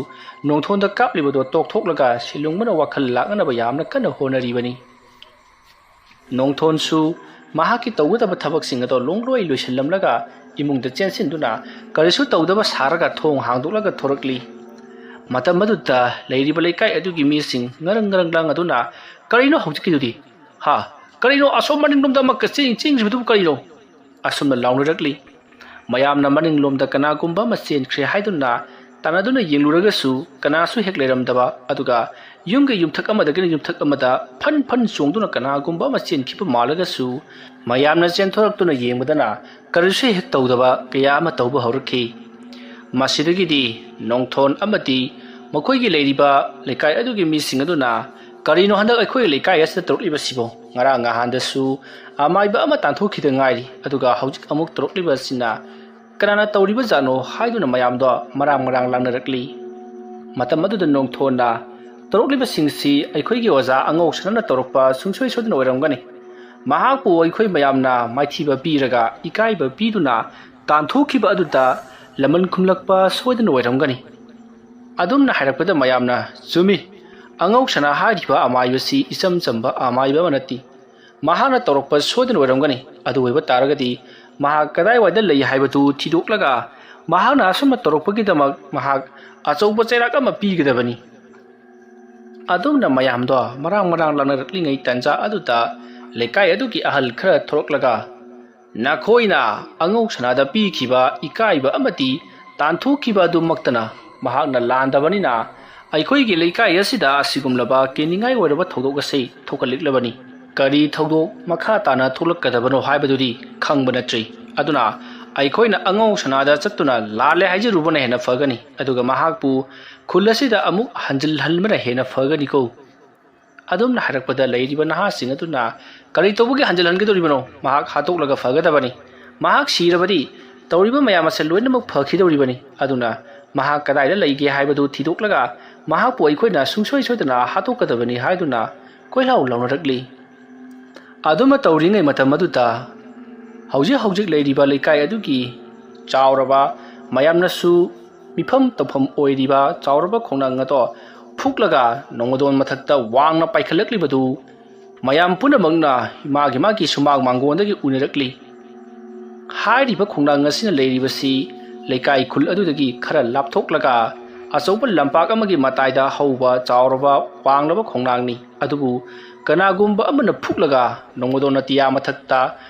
ꯅꯣꯡꯊꯣꯟꯗ ꯀꯥꯞꯂꯤꯕꯗꯣ ꯇꯣꯛꯊꯣꯛꯂꯒ ꯁꯦꯂꯨꯡꯕꯅ ꯋꯥꯈꯜ ꯂꯥꯛꯅꯅꯕ ꯌꯥꯝꯅ ꯀꯟꯅ ꯍꯣꯠꯅꯔꯤꯕꯅꯤ꯫ ꯅꯣꯡꯊꯣꯟꯁꯨ ꯃꯍꯥꯛꯀꯤ ꯇꯧꯒꯗꯕ ꯊꯕꯛꯁꯤꯡ ꯑꯗꯣ ꯂꯣꯡꯂꯣꯏ ꯂꯣꯏꯁꯤꯜꯂꯝꯂꯒ ꯏꯃꯨꯡꯗ ꯆꯦꯟꯁꯤꯟꯗꯨꯅ ꯀꯔꯤꯁꯨ ꯇꯧꯗꯕ ꯁꯥꯔꯒ ꯊꯣꯡ ꯍꯥꯡꯗꯣꯛꯂꯒ ꯊꯣꯔꯛꯂꯤ꯫ ꯃꯇꯝ ꯑꯗꯨꯗ ꯂꯩꯔꯤꯕ ꯂꯩꯀꯥꯏ ꯑꯗꯨꯒꯤ ꯃꯤꯁꯤꯡ ꯉꯔꯪ ꯂꯥꯡꯗꯨꯅ ꯀꯔꯤꯅꯣ ꯍꯧꯖꯤꯛꯀꯤꯗꯨꯗꯤ? ꯀꯔꯤꯅꯣ ꯑꯁꯣꯝ ꯃꯅꯤꯡꯂꯣꯝꯗ ꯑꯃꯛꯀ ꯆꯦꯟꯈꯤꯕꯗꯨꯕꯨ ꯀꯔꯤꯅꯣ? ꯑꯁꯨꯝꯅ ꯂꯥꯎꯅꯔꯛꯂꯤ꯫ ꯃꯌꯥꯝꯅ ꯃꯅꯤꯡꯂꯣꯝꯗ ꯀꯅꯥꯒꯨꯝꯕ ꯑꯃ ꯆꯦꯟꯈ꯭ꯔꯦ ꯍꯥꯏꯗꯨꯅ ꯇꯥꯟꯅꯗꯨꯅ ꯌꯦꯡꯂꯨꯔꯒꯁꯨ ꯀꯅꯥꯁꯨ ꯍꯦꯛ ꯂꯩꯔꯝꯗꯕ꯫ ꯑꯗꯨꯒ ꯌꯨꯝꯒꯤ ꯌꯨꯝꯊꯛ ꯑꯃꯗꯒꯤꯅ ꯌꯨꯝꯊꯛ ꯑꯃꯗ ꯐꯟ ꯆꯣꯡꯗꯨꯅ ꯀꯅꯥꯒꯨꯝꯕ ꯑꯃ ꯆꯦꯟꯈꯤꯕ ꯃꯥꯜꯂꯒꯁꯨ ꯃꯌꯥꯝꯅ ꯆꯦꯟꯊꯣꯔꯛꯇꯨꯅ ꯌꯦꯡꯕꯗꯅ ꯀꯔꯤꯁꯨ ꯍꯦꯛ ꯇꯧꯗꯕ ꯀꯌా ꯑꯃ ꯇꯧꯕ ꯍꯧꯔꯛꯈꯤ꯫ ꯃꯁꯤꯗꯒꯤꯗꯤ ꯅꯣꯡꯊꯣꯟ ꯑꯃꯗꯤ ꯃꯈꯣꯏꯒꯤ ꯂꯩꯔꯤꯕ ꯂꯩꯀꯥꯏ ꯑꯗꯨꯒꯤ ꯃꯤꯁꯤꯡ ꯑꯗꯨꯅ ꯀꯔꯤꯅꯣ ꯍꯟꯗꯛ ꯑꯩꯈꯣꯏꯒꯤ ꯂꯩꯀꯥꯏ ꯑꯁꯤꯗ ꯇꯧꯔꯛꯂꯤꯕꯁꯤꯕꯣ? ꯉꯔꯥꯡ ꯅꯍꯥꯟꯗꯁꯨ ꯑꯃꯥꯏꯕ ꯑꯃ ꯇꯥꯟꯊꯣꯛꯈꯤꯗ ꯉꯥꯏꯔꯤ, ꯑꯗꯨꯒ ꯍꯧꯖꯤꯛ ꯑꯃꯨꯛ ꯇꯧꯔꯛꯂꯤꯕꯁꯤꯅ ꯀꯅꯥꯅ ꯇꯧꯔꯤꯕꯖꯥꯠꯅꯣ ꯍꯥꯏꯗꯨꯅ ꯃꯌꯥꯝꯗꯣ ꯃꯔꯥꯡ ꯂꯥꯡꯅꯔꯛꯂꯤ꯫ ꯃꯇꯝ ꯑꯗꯨꯗ ꯅꯣꯡꯊꯣꯟꯅ ꯇꯧꯔꯛꯂꯤꯕꯁꯤꯡꯁꯤ ꯑꯩꯈꯣꯏꯒꯤ ꯑꯣꯖꯥ ꯑꯉꯧꯁꯅꯥꯅ ꯇꯧꯔꯛꯄ ꯁꯨꯡꯁꯣꯏ ꯁꯣꯏꯗꯅ ꯑꯣꯏꯔꯝꯒꯅꯤ꯫ ꯃꯍꯥꯛꯄꯨ ꯑꯩꯈꯣꯏ ꯃꯌꯥꯝꯅ ꯃꯥꯏꯊꯤꯕ ꯄꯤꯔꯒ ꯏꯀꯥꯏꯕ ꯄꯤꯗꯨꯅ ꯇꯥꯟꯊꯣꯛꯈꯤꯕ ꯑꯗꯨꯗ ꯂꯃꯟ ꯈꯨꯝꯂꯛꯄ ꯁꯣꯏꯗꯅ ꯑꯣꯏꯔꯝꯒꯅꯤ꯫ ꯑꯗꯨꯝꯅ ꯍꯥꯏꯔꯛꯄꯗ ꯃꯌꯥꯝꯅ ꯆꯨꯝꯃꯤ, ꯑꯉꯧꯁꯅꯥ ꯍꯥꯏꯔꯤꯕ ꯑꯃꯥꯏꯕꯁꯤ ꯏꯆꯝ ꯆꯝꯕ ꯑꯃꯥꯏꯕ ꯑꯃ ꯅꯠꯇꯦ꯫ ꯃꯍꯥꯛꯅ ꯇꯧꯔꯛꯄ ꯁꯣꯏꯗꯅ ꯑꯣꯏꯔꯝꯒꯅꯤ꯫ ꯑꯗꯨ ꯑꯣꯏꯕ ꯇꯥꯔꯒꯗꯤ ꯃꯍꯥꯛ ꯀꯗꯥꯏꯋꯥꯏꯗ ꯂꯩ ꯍꯥꯏꯕꯗꯨ ꯊꯤꯗꯣꯛꯂꯒ ꯃꯍꯥꯛꯅ ꯑꯁꯨꯝꯅ ꯇꯧꯔꯛꯄꯒꯤꯗꯃꯛ ꯃꯍꯥꯛ ꯑꯆꯧꯕ ꯆꯩꯔꯥꯛ ꯑꯃ ꯄꯤꯒꯗꯕꯅꯤ꯫ ꯑꯗꯨꯝꯅ ꯃꯌꯥꯝꯗꯣ ꯃꯔꯥꯡ ꯂꯥꯡꯅꯔꯛꯂꯤꯉꯩ ꯇꯥꯟꯖꯥ ꯑꯗꯨꯗ ꯂꯩꯀꯥꯏ ꯑꯗꯨꯒꯤ ꯑꯍꯜ ꯈꯔ ꯊꯣꯔꯛꯂꯒ ꯅꯈꯣꯏꯅ ꯑꯉꯧꯁꯅꯥꯗ ꯄꯤꯈꯤꯕ ꯏꯀꯥꯏꯕ ꯑꯃꯗꯤ ꯇꯥꯟꯊꯣꯛꯈꯤꯕ ꯑꯗꯨꯃꯛꯇꯅ ꯃꯍꯥꯛꯅ ꯂꯥꯟꯗꯕꯅꯤꯅ ꯑꯩꯈꯣꯏꯒꯤ ꯂꯩꯀꯥꯏ ꯑꯁꯤꯗ ꯑꯁꯤꯒꯨꯝꯂꯕ ꯀꯤꯅꯤꯡꯉꯥꯏ ꯑꯣꯏꯔꯕ ꯊꯧꯗꯣꯛ ꯑꯁꯤ ꯊꯣꯛꯍꯜꯂꯛꯂꯕꯅꯤ꯫ ꯀꯔꯤ ꯊꯧꯗꯣꯛ ꯃꯈꯥ ꯇꯥꯅ ꯊꯣꯛꯂꯛꯀꯗꯕꯅꯣ ꯍꯥꯏꯕꯗꯨꯗꯤ ꯈꯪꯕ ꯅꯠꯇ꯭ꯔꯤ꯫ ꯑꯗꯨꯅ ꯑꯩꯈꯣꯏꯅ ꯑꯉꯧꯁꯅꯥꯗ ꯆꯠꯇꯨꯅ ꯂꯥꯜꯂꯦ ꯍꯥꯏꯖꯔꯨꯕꯅ ꯍꯦꯟꯅ ꯐꯒꯅꯤ, ꯑꯗꯨꯒ ꯃꯍꯥꯛꯄꯨ ꯈꯨꯜ ꯑꯁꯤꯗ ꯑꯃꯨꯛ ꯍꯟꯖꯤꯜꯍꯟꯕꯅ ꯍꯦꯟꯅ ꯐꯒꯅꯤꯀꯣ꯫ ꯑꯗꯨꯝꯅ ꯍꯥꯏꯔꯛꯄꯗ ꯂꯩꯔꯤꯕ ꯅꯍꯥꯁꯤꯡ ꯑꯗꯨꯅ ꯀꯔꯤ ꯇꯧꯕꯒꯤ ꯍꯟꯖꯤꯜꯍꯟꯒꯗꯧꯔꯤꯕꯅꯣ? ꯃꯍꯥꯛ ꯍꯥꯠꯇꯣꯛꯂꯒ ꯐꯒꯗꯕꯅꯤ꯫ ꯃꯍꯥꯛ ꯁꯤꯔꯕꯗꯤ ꯇꯧꯔꯤꯕ ꯃꯌꯥꯝ ꯑꯁꯤ ꯂꯣꯏꯅꯃꯛ ꯐꯈꯤꯗꯧꯔꯤꯕꯅꯤ꯫ ꯑꯗꯨꯅ ꯃꯍꯥꯛ ꯀꯗꯥꯏꯗ ꯂꯩꯒꯦ ꯍꯥꯏꯕꯗꯨ ꯊꯤꯗꯣꯛꯂꯒ ꯃꯍꯥꯛꯄꯨ ꯑꯩꯈꯣꯏꯅ ꯁꯨꯡꯁꯣꯏ ꯁꯣꯏꯗꯅ ꯍꯥꯠꯇꯣꯛꯀꯗꯕꯅꯤ ꯍꯥꯏꯗꯨꯅ ꯀꯣꯏꯂꯥꯎ ꯂꯥꯎꯅꯔꯛꯂꯤ꯫ ꯑꯗꯨꯃ ꯇꯧꯔꯤꯉꯩ ꯃꯇꯝ ꯑꯗꯨꯗ ꯍꯧꯖꯤꯛ ꯂꯩꯔꯤꯕ ꯂꯩꯀꯥꯏ ꯑꯗꯨꯒꯤ ꯆꯥꯎꯔꯕ ꯃꯌꯥꯝꯅꯁꯨ ꯃꯤꯐꯝ ꯇꯧꯐꯝ ꯑꯣꯏꯔꯤꯕ ꯆꯥꯎꯔꯕ ꯈꯣꯡꯅꯥꯡ ꯑꯗꯣ ꯐꯨꯛꯂꯒ ꯅꯣꯡꯃꯗꯣꯟ ꯃꯊꯛꯇ ꯋꯥꯡꯅ ꯄꯥꯏꯈꯠꯂꯛꯂꯤꯕꯗꯨ ꯃꯌꯥꯝ ꯄꯨꯝꯅꯃꯛꯅ ꯃꯥꯒꯤ ꯁꯨꯃꯥꯡ ꯃꯥꯡꯒꯣꯟꯗꯒꯤ ꯎꯅꯔꯛꯂꯤ꯫ ꯍꯥꯏꯔꯤꯕ ꯈꯣꯡꯅꯥꯡ ꯑꯁꯤꯅ ꯂꯩꯔꯤꯕꯁꯤ ꯂꯩꯀꯥꯏ ꯈꯨꯜ ꯑꯗꯨꯗꯒꯤ ꯈꯔ ꯂꯥꯞꯊꯣꯛꯂꯒ ꯑꯆꯧꯕ ꯂꯝꯄꯥꯛ ꯑꯃꯒꯤ ꯃꯇꯥꯏꯗ ꯍꯧꯕ ꯆꯥꯎꯔꯕ ꯋꯥꯡꯂꯕ ꯈꯣꯡꯅꯥꯡꯅꯤ ꯑꯗꯨꯕꯨ ꯀꯅꯥꯒꯨꯝꯕ ꯑꯃꯅ ꯐꯨꯛꯂꯒ ꯅꯣꯡꯃꯗꯣꯟ ꯑꯇꯤꯌꯥ ꯃꯊꯛꯇ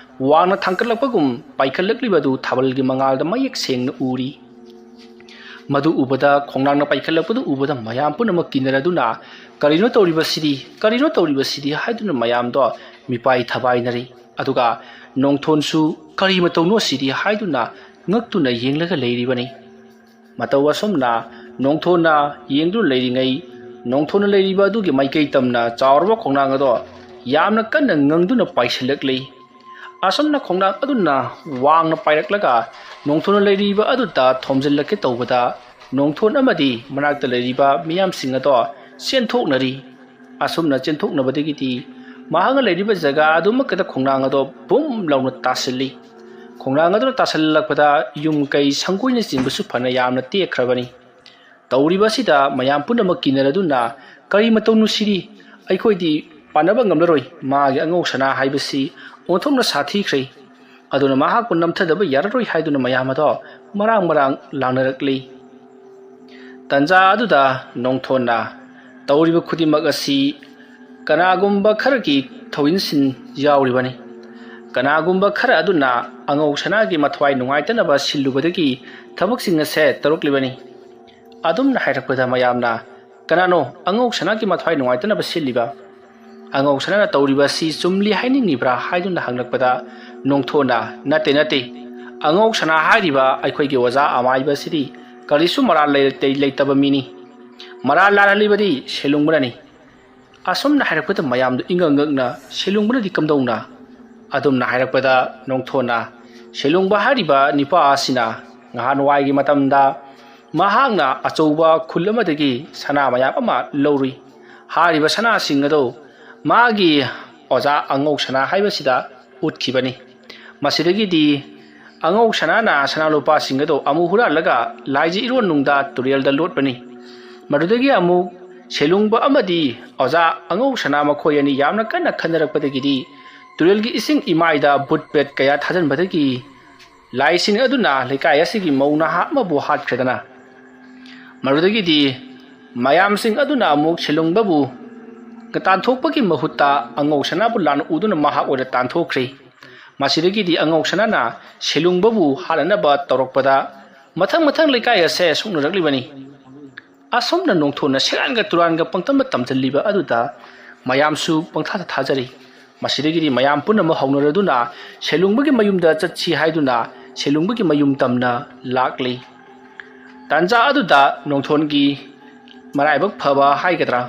ꯋꯥꯡꯅ ꯊꯥꯡꯀꯠꯂꯛꯄꯒꯨꯝ ꯄꯥꯏꯈꯠꯂꯛꯂꯤꯕꯗꯨ ꯊꯥꯕꯜꯒꯤ ꯃꯉꯥꯜꯗ ꯃꯌꯦꯛ ꯁꯦꯡꯅ ꯎꯔꯤ ꯃꯗꯨ ꯎꯕꯗ ꯈꯣꯡꯅꯥꯡꯅ ꯄꯥꯏꯈꯠꯂꯛꯄꯗꯨ ꯎꯕꯗ ꯃꯌꯥꯝ ꯄꯨꯝꯅꯃꯛ ꯀꯤꯅꯔꯗꯨꯅ ꯀꯔꯤꯅꯣ ꯇꯧꯔꯤꯕꯁꯤꯗꯤ ꯍꯥꯏꯗꯨꯅ ꯃꯌꯥꯝꯗꯣ ꯃꯤꯄꯥꯏ ꯊꯕꯥꯏꯅꯔꯤ ꯑꯗꯨꯒ ꯅꯣꯡꯊꯣꯟꯁꯨ ꯀꯔꯤ ꯃꯇꯧꯅꯣ ꯁꯤꯗꯤ ꯍꯥꯏꯗꯨꯅ ꯉꯛꯇꯨꯅ ꯌꯦꯡꯂꯒ ꯂꯩꯔꯤꯕꯅꯤ ꯃꯇꯧ ꯑꯁꯨꯝꯅ ꯅꯣꯡꯊꯣꯟꯅ ꯌꯦꯡꯗꯨꯅ ꯂꯩꯔꯤꯉꯩ ꯅꯣꯡꯊꯣꯟꯅ ꯂꯩꯔꯤꯕ ꯑꯗꯨꯒꯤ ꯃꯥꯏꯀꯩ ꯇꯝꯅ ꯆꯥꯎꯔꯕ ꯈꯣꯡꯅꯥꯡ ꯑꯗꯣ ꯌꯥꯝꯅ ꯀꯟꯅ ꯉꯪꯗꯨꯅ ꯄꯥꯏꯁꯤꯜꯂꯛꯂꯤ ꯑꯁꯨꯝꯅ ꯈꯣꯡꯅꯥꯡ ꯑꯗꯨꯅ ꯋꯥꯡꯅ ꯄꯥꯏꯔꯛꯂꯒ ꯅꯣꯡꯊꯣꯟꯅ ꯂꯩꯔꯤꯕ ꯑꯗꯨꯗ ꯊꯣꯝꯖꯤꯜꯂꯛꯀꯦ ꯇꯧꯕꯗ ꯅꯣꯡꯊꯣꯟ ꯑꯃꯗꯤ ꯃꯅꯥꯛꯇ ꯂꯩꯔꯤꯕ ꯃꯤꯌꯥꯝꯁꯤꯡ ꯑꯗꯣ ꯆꯦꯟꯊꯣꯛꯅꯔꯤ ꯑꯁꯨꯝꯅ ꯆꯦꯟꯊꯣꯛꯅꯕꯗꯒꯤꯗꯤ ꯃꯍꯥꯛꯅ ꯂꯩꯔꯤꯕ ꯖꯒꯥ ꯑꯗꯨꯃꯛꯇ ꯈꯣꯡꯅꯥꯡ ꯑꯗꯣ ꯕꯨꯝ ꯂꯥꯎꯅ ꯇꯥꯁꯤꯜꯂꯤ ꯈꯣꯡꯅꯥꯡ ꯑꯗꯨꯅ ꯇꯥꯁꯤꯜꯂꯛꯄꯗ ꯌꯨꯝ ꯀꯩ ꯁꯪꯒꯣꯏꯅꯆꯤꯡꯕꯁꯨ ꯐꯅ ꯌꯥꯝꯅ ꯇꯦꯛꯈ꯭ꯔꯕꯅꯤ ꯇꯧꯔꯤꯕ ꯑꯁꯤꯗ ꯃꯌꯥꯝ ꯄꯨꯝꯅꯃꯛ ꯀꯤꯅꯔꯗꯨꯅ ꯀꯔꯤ ꯃꯇꯧꯅꯣ ꯁꯤꯗꯤ ꯑꯩꯈꯣꯏꯗꯤ ꯄꯥꯟꯅꯕ ꯉꯝꯂꯔꯣꯏ ꯃꯥꯒꯤ ꯑꯉꯧ ꯁꯅꯥ ꯍꯥꯏꯕꯁꯤ ꯑꯣꯟꯊꯣꯛꯅ ꯁꯥꯊꯤꯈ꯭ꯔꯦ ꯑꯗꯨꯅ ꯃꯍꯥꯛꯄꯨ ꯅꯝꯊꯗꯕ ꯌꯥꯔꯔꯣꯏ ꯍꯥꯏꯗꯨꯅ ꯃꯌꯥꯝ ꯑꯗꯣ ꯃꯔꯥꯡ ꯂꯥꯡꯅꯔꯛꯂꯤ ꯇꯟꯖꯥ ꯑꯗꯨꯗ ꯅꯣꯡꯊꯣꯟꯅ ꯇꯧꯔꯤꯕ ꯈꯨꯗꯤꯡꯃꯛ ꯑꯁꯤ ꯀꯅꯥꯒꯨꯝꯕ ꯈꯔꯒꯤ ꯊꯧꯏꯟꯁꯤꯟ ꯌꯥꯎꯔꯤꯕꯅꯤ ꯀꯅꯥꯒꯨꯝꯕ ꯈꯔ ꯑꯗꯨꯅ ꯑꯉꯧ ꯁꯅꯥꯒꯤ ꯃꯊ꯭ꯋꯥꯏ ꯅꯨꯡꯉꯥꯏꯇꯅꯕ ꯁꯤꯜꯂꯨꯕꯗꯒꯤ ꯊꯕꯛꯁꯤꯡ ꯑꯁꯦ ꯇꯧꯔꯛꯂꯤꯕꯅꯤ ꯑꯗꯨꯝꯅ ꯍꯥꯏꯔꯛꯄꯗ ꯃꯌꯥꯝꯅ ꯀꯅꯥꯅꯣ ꯑꯉꯧ ꯁꯅꯥꯒꯤ ꯃꯊ꯭ꯋꯥꯏ ꯅꯨꯡꯉꯥꯏꯇꯅꯕ ꯁꯤꯜꯂꯤꯕ ꯑꯉꯧ ꯁꯅꯥꯅ ꯇꯧꯔꯤꯕ ꯑꯁꯤ ꯆꯨꯝꯂꯤ ꯍꯥꯏꯅꯤꯡꯉꯤꯕ꯭ꯔꯥ ꯍꯥꯏꯗꯨꯅ ꯍꯪꯂꯛꯄꯗ ꯅꯣꯡꯊꯣꯟꯅ ꯅꯠꯇꯦ ꯑꯉꯧ ꯁꯅꯥ ꯍꯥꯏꯔꯤꯕ ꯑꯩꯈꯣꯏꯒꯤ ꯑꯣꯖꯥ ꯑꯃꯥꯏꯕ ꯑꯁꯤꯗꯤ ꯀꯔꯤꯁꯨ ꯃꯔꯥꯜ ꯂꯩꯇꯕ ꯃꯤꯅꯤ ꯃꯔꯥꯜ ꯂꯥꯜꯍꯜꯂꯤꯕꯗꯤ ꯁꯦꯂꯨꯡꯕꯅꯅꯤ ꯑꯁꯨꯝꯅ ꯍꯥꯏꯔꯛꯄꯗ ꯃꯌꯥꯝꯗꯨ ꯏꯉꯛꯉꯛꯅ ꯁꯦꯂꯨꯡꯕꯅꯗꯤ ꯀꯝꯗꯧꯅ ꯑꯗꯨꯝꯅ ꯍꯥꯏꯔꯛꯄꯗ ꯅꯣꯡꯊꯣꯟꯅ ꯁꯦꯂꯨꯡꯕ ꯍꯥꯏꯔꯤꯕ ꯅꯤꯄꯥ ꯑꯁꯤꯅ ꯅꯍꯥꯟꯋꯥꯏꯒꯤ ꯃꯇꯝꯗ ꯃꯍꯥꯛꯅ ꯑꯆꯧꯕ ꯈꯨꯜ ꯑꯃꯗꯒꯤ ꯁꯅꯥ ꯃꯌꯥꯝ ꯑꯃ ꯂꯧꯔꯨꯏ ꯍꯥꯏꯔꯤꯕ ꯁꯅꯥꯁꯤꯡ ꯑꯗꯨ ꯃꯥꯒꯤ ꯑꯣꯖꯥ ꯑꯉꯧ ꯁꯅꯥ ꯍꯥꯏꯕꯁꯤꯗ ꯎꯠꯈꯤꯕꯅꯤ ꯃꯁꯤꯗꯒꯤꯗꯤ ꯑꯉꯧ ꯁꯅꯥꯅ ꯁꯅꯥ ꯂꯨꯄꯥꯁꯤꯡ ꯑꯗꯨ ꯑꯃꯨꯛ ꯍꯨꯔꯥꯜꯂꯒ ꯂꯥꯏꯖ ꯏꯔꯣꯟꯅꯨꯡꯗ ꯇꯨꯔꯦꯜꯗ ꯂꯣꯠꯄꯅꯤ ꯃꯗꯨꯗꯒꯤ ꯑꯃꯨꯛ ꯁꯦꯂꯨꯡꯕ ꯑꯃꯗꯤ ꯑꯣꯖꯥ ꯑꯉꯧ ꯁꯅꯥ ꯃꯈꯣꯏ ꯑꯅꯤ ꯌꯥꯝꯅ ꯀꯟꯅ ꯈꯟꯅꯔꯛꯄꯗꯒꯤꯗꯤ ꯇꯨꯔꯦꯜꯒꯤ ꯏꯁꯤꯡ ꯏꯃꯥꯏꯗ ꯕꯨꯠ ꯄꯦꯠ ꯀꯌꯥ ꯊꯥꯖꯤꯟꯕꯗꯒꯤ ꯂꯥꯏꯁꯤꯡ ꯑꯗꯨꯅ ꯂꯩꯀꯥꯏ ꯑꯁꯤꯒꯤ ꯃꯧ ꯅꯍꯥ ꯑꯃꯕꯨ ꯍꯥꯠꯈ꯭ꯔꯦꯗꯅ ꯃꯗꯨꯗꯒꯤꯗꯤ ꯃꯌꯥꯝꯁꯤꯡ ꯑꯗꯨꯅ ꯑꯃꯨꯛ ꯁꯦꯂꯨꯡꯕꯕꯨ ꯇꯥꯟꯊꯣꯛꯄꯒꯤ ꯃꯍꯨꯠꯇ ꯑꯉꯧ ꯁꯅꯥꯕꯨ ꯂꯥꯟꯅ ꯎꯗꯨꯅ ꯃꯍꯥꯛ ꯑꯣꯏꯅ ꯇꯥꯟꯊꯣꯛꯈ꯭ꯔꯦ ꯃꯁꯤꯗꯒꯤꯗꯤ ꯑꯉꯧ ꯁꯅꯥꯅ ꯁꯦꯂꯨꯡꯕꯕꯨ ꯍꯥꯠꯅꯅꯕ ꯇꯧꯔꯛꯄꯗ ꯃꯊꯪ ꯂꯩꯀꯥꯏ ꯑꯁꯦ ꯁꯣꯛꯅꯔꯛꯂꯤꯕꯅꯤ ꯑꯁꯨꯝꯅ ꯅꯣꯡꯊꯣꯟꯅ ꯁꯦꯔꯥꯟꯒ ꯇꯨꯔꯥꯟꯒ ꯄꯪꯇꯝꯕ ꯇꯝꯖꯤꯜꯂꯤꯕ ꯑꯗꯨꯗ ꯃꯌꯥꯝꯁꯨ ꯄꯪꯊꯥꯗ ꯊꯥꯖꯔꯤ ꯃꯁꯤꯗꯒꯤꯗꯤ ꯃꯌꯥꯝ ꯄꯨꯝꯅꯃꯛ ꯍꯧꯅꯔꯗꯨꯅ ꯁꯦꯂꯨꯡꯕꯒꯤ ꯃꯌꯨꯝꯗ ꯆꯠꯁꯤ ꯍꯥꯏꯗꯨꯅ ꯁꯦꯂꯨꯡꯕꯒꯤ ꯃꯌꯨꯝ ꯇꯝꯅ ꯂꯥꯛꯂꯤ ꯇꯥꯟꯖꯥ ꯑꯗꯨꯗ ꯅꯣꯡꯊꯣꯟꯒꯤ ꯃꯔꯥꯏꯕꯛ ꯐꯕ ꯍꯥꯏꯒꯗ꯭ꯔꯥ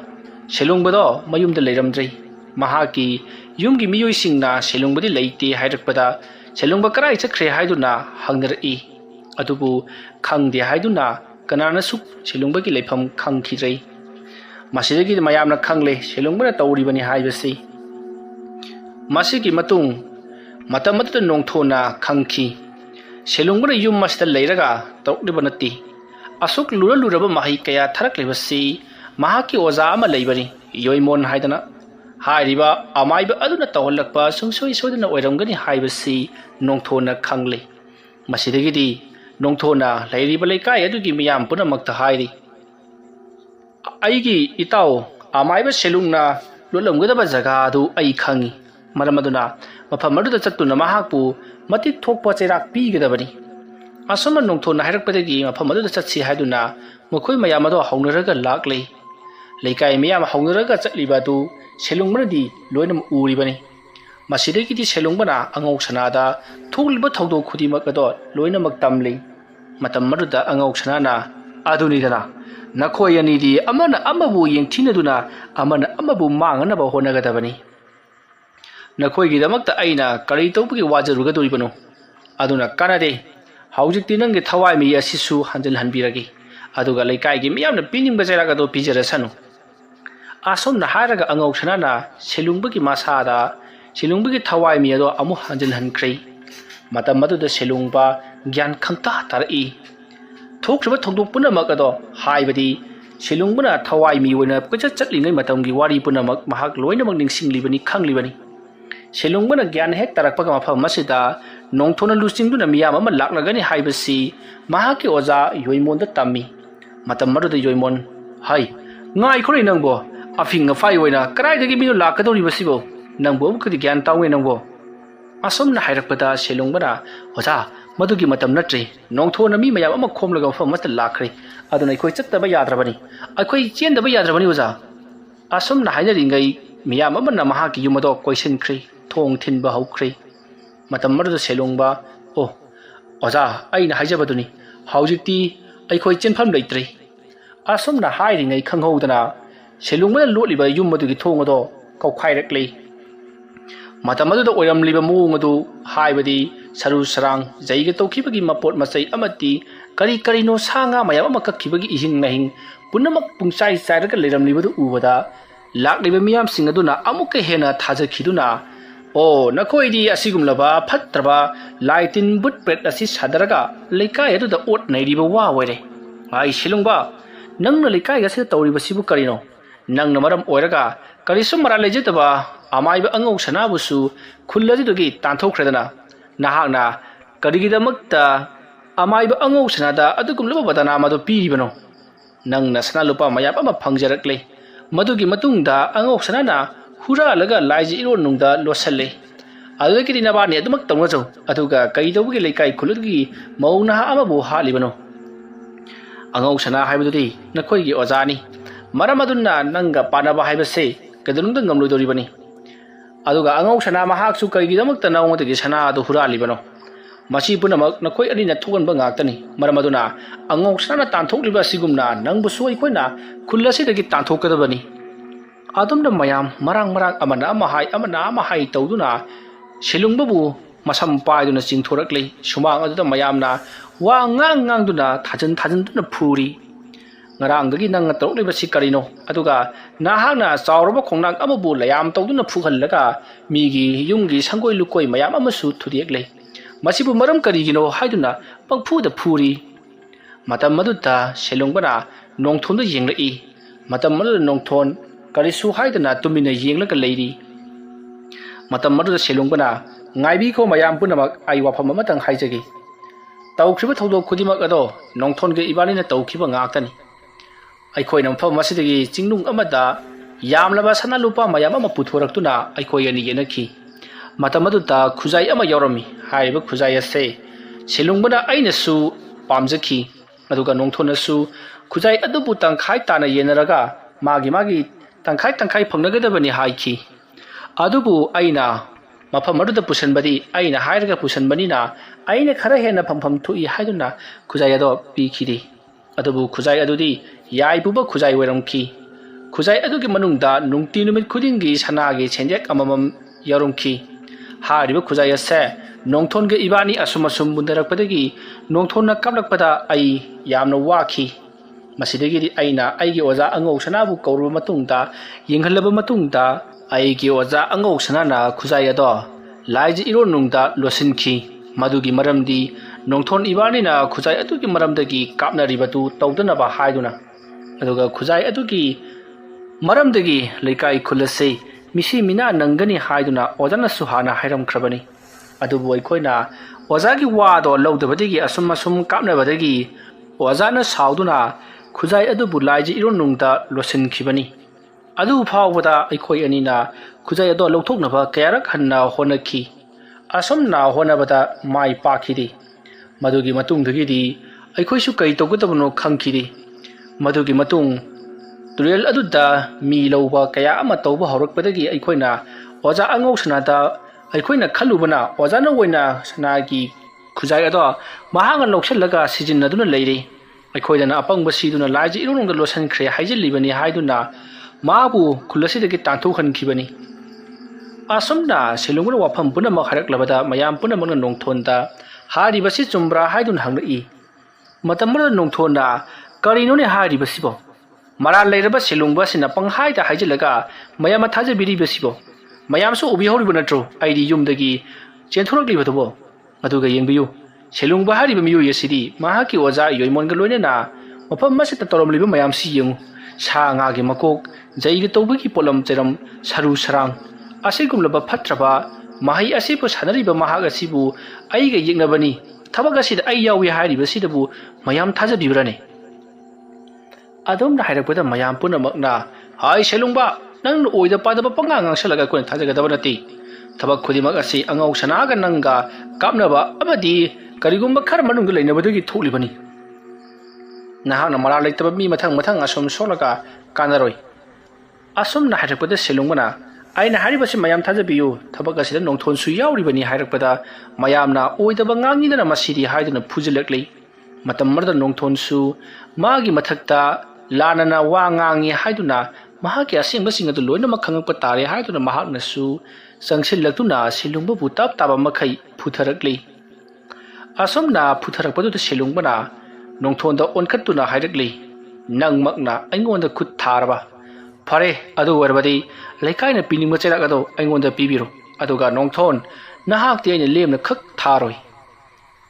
ꯁꯦꯂꯨꯡꯕꯗꯣ ꯃꯌꯨꯝꯗ ꯂꯩꯔꯝꯗ꯭ꯔꯦ ꯃꯍꯥꯛꯀꯤ ꯌꯨꯝꯒꯤ ꯃꯤꯑꯣꯏꯁꯤꯡꯅ ꯁꯦꯂꯨꯡꯕꯗꯤ ꯂꯩꯇꯦ ꯍꯥꯏꯔꯛꯄꯗ ꯁꯦꯂꯨꯡꯕ ꯀꯔꯥꯏ ꯆꯠꯈ꯭ꯔꯦ ꯍꯥꯏꯗꯨꯅ ꯍꯪꯅꯔꯛꯏ ꯑꯗꯨꯕꯨ ꯈꯪꯗꯦ ꯍꯥꯏꯗꯨꯅ ꯀꯅꯥꯅꯁꯨ ꯁꯦꯂꯨꯡꯕꯒꯤ ꯂꯩꯐꯝ ꯈꯪꯈꯤꯗ꯭ꯔꯦ ꯃꯁꯤꯗꯒꯤꯗꯤ ꯃꯌꯥꯝꯅ ꯈꯪꯂꯦ ꯁꯦꯂꯨꯡꯕꯅ ꯇꯧꯔꯤꯕꯅꯤ ꯍꯥꯏꯕꯁꯤ ꯃꯁꯤꯒꯤ ꯃꯇꯨꯡ ꯃꯇꯝ ꯑꯗꯨꯗ ꯅꯣꯡꯊꯣꯟꯅ ꯈꯪꯈꯤ ꯁꯦꯂꯨꯡꯕꯅ ꯌꯨꯝ ꯑꯁꯤꯗ ꯂꯩꯔꯒ ꯇꯧꯔꯛꯂꯤꯕ ꯅꯠꯇꯦ ꯑꯁꯨꯛ ꯂꯨꯔꯕ ꯃꯍꯩ ꯀꯌా ꯊꯥꯔꯛꯂꯤꯕꯁꯤ ꯃꯍꯥꯛꯀꯤ ꯑꯣꯖꯥ ꯑꯃ ꯂꯩꯕꯅꯤ ꯌꯣꯏꯃꯣꯟ ꯍꯥꯏꯗꯅ ꯍꯥꯏꯔꯤꯕ ꯑꯃꯥꯏꯕ ꯑꯗꯨꯅ ꯇꯧꯍꯜꯂꯛꯄ ꯁꯨꯡꯁꯣꯏ ꯁꯣꯏꯗꯅ ꯑꯣꯏꯔꯝꯒꯅꯤ ꯍꯥꯏꯕꯁꯤ ꯅꯣꯡꯊꯣꯟꯅ ꯈꯪꯂꯦ ꯃꯁꯤꯗꯒꯤꯗꯤ ꯅꯣꯡꯊꯣꯟꯅ ꯂꯩꯔꯤꯕ ꯂꯩꯀꯥꯏ ꯑꯗꯨꯒꯤ ꯃꯤꯌꯥꯝ ꯄꯨꯝꯅꯃꯛꯇ ꯍꯥꯏꯔꯤ ꯑꯩꯒꯤ ꯏꯇꯥꯎ ꯑꯃꯥꯏꯕ ꯁꯦꯂꯨꯡꯅ ꯂꯣꯠꯂꯝꯒꯗꯕ ꯖꯒꯥ ꯑꯗꯨ ꯑꯩ ꯈꯪꯉꯤ ꯃꯔꯝ ꯑꯗꯨꯅ ꯃꯐꯝ ꯑꯗꯨꯗ ꯆꯠꯇꯨꯅ ꯃꯍꯥꯛꯄꯨ ꯃꯇꯤꯛ ꯊꯣꯛꯄ ꯆꯩꯔꯥꯛ ꯄꯤꯒꯗꯕꯅꯤ ꯑꯁꯨꯝꯅ ꯅꯣꯡꯊꯣꯟꯅ ꯍꯥꯏꯔꯛꯄꯗꯒꯤ ꯃꯐꯝ ꯑꯗꯨꯗ ꯆꯠꯁꯤ ꯍꯥꯏꯗꯨꯅ ꯃꯈꯣꯏ ꯃꯌꯥꯝ ꯑꯗꯣ ꯍꯧꯅꯔꯒ ꯂꯥꯛꯂꯤ ꯂꯩꯀꯥꯏ ꯃꯤꯌꯥꯝ ꯍꯧꯅꯔꯒ ꯆꯠꯂꯤꯕ ꯑꯗꯨ ꯁꯦꯂꯨꯡꯕꯅꯗꯤ ꯂꯣꯏꯅꯃꯛ ꯎꯔꯤꯕꯅꯤ ꯃꯁꯤꯗꯒꯤꯗꯤ ꯁꯦꯂꯨꯡꯕꯅ ꯑꯉꯧ ꯁꯅꯥꯗ ꯊꯣꯛꯂꯤꯕ ꯊꯧꯗꯣꯛ ꯈꯨꯗꯤꯡꯃꯛ ꯑꯗꯣ ꯂꯣꯏꯅꯃꯛ ꯇꯝꯂꯤ ꯃꯇꯝ ꯑꯗꯨꯗ ꯑꯉꯧ ꯁꯅꯥꯅ ꯑꯗꯨꯅꯤꯗꯅ ꯅꯈꯣꯏ ꯑꯅꯤꯗꯤ ꯑꯃꯅ ꯑꯃꯕꯨ ꯌꯦꯡꯊꯤꯅꯗꯨꯅ ꯑꯃꯅ ꯑꯃꯕꯨ ꯃꯥꯡꯅꯅꯕ ꯍꯣꯠꯅꯒꯗꯕꯅꯤ ꯅꯈꯣꯏꯒꯤꯗꯃꯛꯇ ꯑꯩꯅ ꯀꯔꯤ ꯇꯧꯕꯒꯤ ꯋꯥꯖꯔꯨꯒꯗꯧꯔꯤꯕꯅꯣ ꯑꯗꯨꯅ ꯀꯥꯟꯅꯗꯦ ꯍꯧꯖꯤꯛꯇꯤ ꯅꯪꯒꯤ ꯊꯋꯥꯏꯃꯤ ꯑꯁꯤꯁꯨ ꯍꯟꯖꯤꯜꯍꯟꯕꯤꯔꯒꯦ ꯑꯗꯨꯒ ꯂꯩꯀꯥꯏꯒꯤ ꯃꯤꯌꯥꯝꯅ ꯄꯤꯅꯤꯡꯕ ꯆꯩꯔꯥꯛ ꯑꯗꯨ ꯄꯤꯖꯔꯁꯅꯨ ꯑꯁꯨꯝꯅ ꯍꯥꯏꯔꯒ ꯑꯉꯧ ꯁꯅꯥꯅ ꯁꯦꯂꯨꯡꯕꯒꯤ ꯃꯁꯥꯗ ꯁꯦꯂꯨꯡꯕꯒꯤ ꯊꯋꯥꯏꯃꯤ ꯑꯗꯣ ꯑꯃꯨꯛ ꯍꯟꯖꯤꯜꯍꯟꯈ꯭ꯔꯦ ꯃꯇꯝ ꯑꯗꯨꯗ ꯁꯦꯂꯨꯡꯕ ꯒ꯭ꯌꯥꯟ ꯈꯪꯇꯥ ꯇꯥꯔꯛꯏ ꯊꯣꯛꯈ꯭ꯔꯤꯕ ꯊꯧꯗꯣꯛ ꯄꯨꯝꯅꯃꯛ ꯑꯗꯣ ꯍꯥꯏꯕꯗꯤ ꯁꯦꯂꯨꯡꯕꯅ ꯊꯋꯥꯏꯃꯤ ꯑꯣꯏꯅ ꯀꯣꯏꯆꯠ ꯆꯠꯂꯤꯉꯩ ꯃꯇꯝꯒꯤ ꯋꯥꯔꯤ ꯄꯨꯝꯅꯃꯛ ꯃꯍꯥꯛ ꯂꯣꯏꯅꯃꯛ ꯅꯤꯡꯁꯤꯡꯂꯤꯕꯅꯤ ꯈꯪꯂꯤꯕꯅꯤ ꯁꯦꯂꯨꯡꯕꯅ ꯒ꯭ꯌꯥꯟ ꯍꯦꯛ ꯇꯥꯔꯛꯄꯒ ꯃꯐꯝ ꯑꯁꯤꯗ nongthona lusingduna miyam ama laknagani haibasi mahaki oza yoimonda tammi matam maruda yoimon hai ngai khori nangbo afing fai oina karai dagi minu lakadori basibo nangbo kadi gyan tawe nangbo asomna hairakpada selongbana oza madugi matam natri nongthona mi mayam ama khomlaga fam mata lakhre aduna ikoi chattaba yadrabani akoi chendaba yadrabani oza asomna hainari ngai miyam ama na mahaki yumado koisin khri thong thinba haukhri matam maruda selongba o oza aina haijabaduni haujikti aikoi chenpham leitre asomna hairi ngai khanghodana selongba lotliba yum madugi thong ado kaukhairakle matam aduda oiramliba muung adu haibadi saru sarang jaiga tokibagi mapot masai amati kari kari no sanga mayam ama kakkibagi ihing nahing punamak pungsai sairaga leiramlibadu ubada lakliba miyam sing aduna amuka hena thajakhiduna o nakoidi asigumlaba phatraba laitin but pet asi sadaraga leikai aduda ot nairiba wa were ai silungba nangna leikai ga se tawriba sibu karino nangna maram oiraga karisum mara lejitaba amaiba angau sanabusu khullajidogi tanthokredana nahakna karigidamakta amaiba angau sanada adugumlaba badana madu piribano nangna sanalupa mayap ama phangjarakle madugi matungda angau sanana huralaga laiji iron nungda losalle adugidi nabani adumak tawnajo aduga kaidobugi leikai khulugi mauna amabu halibano angau sana haibududi nakoigi ojani maramadunna nanga panaba haibase kadunungda ngamlodoribani aduga angau sana mahaksu kaigidamakta nawngdagi sana adu huralibano masi punamak nakoi anina thoganba ngaktani maramaduna angau sana tanthokliba sigumna nangbu suai koina khullasidagi tanthokadabani adumda mayam marang amana hai tawduna silungbabu masam paiduna chingthorakle sumang aduda mayamna wa ngang duna thajan duna phuri ngarangdagi nang tawliba sikarino aduga nahana chawraba khongnang amabu layam tawduna phuhallaga migi yumgi sangoi lukoi mayam amasu thuriekle masibu maram karigino haiduna pangphuda phuri matam maduta selongbana nongthonda yenglai matam madu nongthon karisu haidana tumina yenglaga leiri matam maduda selongbana ngaibi ko mayam punamak ai wafam amatang haijagi tawkhriba thodok khudimak ado nongthonge ibanina tawkhiba ngaktani aikoi nampham masidagi chingnung amada yamlaba sanalupa mayam ama puthoraktuna aikoi ani yenakhi matam aduta khujai ama yorami haiba khujai ase selongbana ainasu pamjakhi aduga nongthonasu khujai adubu tangkhai tana yenaraga magi tangkhai phangnagadabani haikhi adubu aina mafam aduda pusanbadi aina hairaga pusanbanina aina khara hena phampham thui haiduna khujai ado pikhidi adubu khujai adudi yaibuba khujai weramki khujai adugi manungda nungti numit khudingi sanagi chenjek amamam yarumki hariba khujai ase nongthonge ibani asumasum bundarakpadagi nongthonna kaplakpada ai yamna wakhi masidagi aina aigi oza angau sanabu kauruba matungda yenghalaba matungda aigi oza angau sanana khujai ado laiji ironungda losinki madugi maramdi nongthon ibani na khujai adugi maramdagi kapnaribatu tawdanaba haiduna aduga khujai adugi maramdagi leikai khulase misi mina nangani haiduna ojana suhana hairam khrabani adubu aikoina ojagi wado lawdabadagi asum kapnabadagi ojana sauduna khujai adubu laiji ironungda losinkhibani adu phawbada aikoi anina khujai ado lawthoknaba kayarak hanna honakhi asomna honabada mai pakhidi madugi matungdagidi aikhoisu kai tawgadabno khangkhidi madugi matung turel aduda mi lawba kaya ama tawba horakpadagi aikhoina oja angau sanada aikhoina khalubana ojana woina sanagi khujai ado mahanga loksellaga sijinnaduna leire aikhoidana apangba siduna laji irunungda losan khre haijilibani haiduna mabu khulasidagi tantokhankhibani asomna selungna wafam punama kharaklabada mayam punamana nongthonda haribasi chumbra haidun hangai matamra nongthona karinone haribasibo mara leiraba selungba sina panghaida haijilaga mayam thaje biribasibo mayam so ubi horibu natro aidi yumdagi chenthoroklibadobo aduga yengbiyu selungba hariba miyu yesidi mahaki oja yoimonga loinena mafam masita toromliba mayam si yengu sa ngagi makok jaiga tawbagi polam cheram saru sarang asigumlaba phatraba mahai asibu sanariba mahag asibu aiga yeknabani thabak asida ai yawi hairiba sidabu mayam thajabibrane adom na hairakpada mayam punamakna hai selungba nang oida padaba pangang salaga kun thajagadaba nati thabak khudimak asi angau sanaga nanga kapnaba amadi karigumba khar manung leinabadagi tholibani nahana mala leitaba mi mathang mathang asom solaga kanaroi asom na hairakpada selungana aina haribasi mayam thajabiyu thabak asida nongthon su yauribani hairakpada mayamna oidaba ngangidana masiri haiduna phujilakli matam marda nongthon su magi mathakta lanana wa ngangi haiduna mahaki asingba singadu loina makhangpa tare haiduna mahakna su sangsillaktuna silungba butap taba makhai phutharakli asomna phutharakpadu ta silungbana nongthonda onkhatuna hairakli nangmakna aingonda khut tharaba fare adu warbadi leikaina piningba cherakado aingonda pibiro aduga nongthon nahakti aina lemna khak tharoi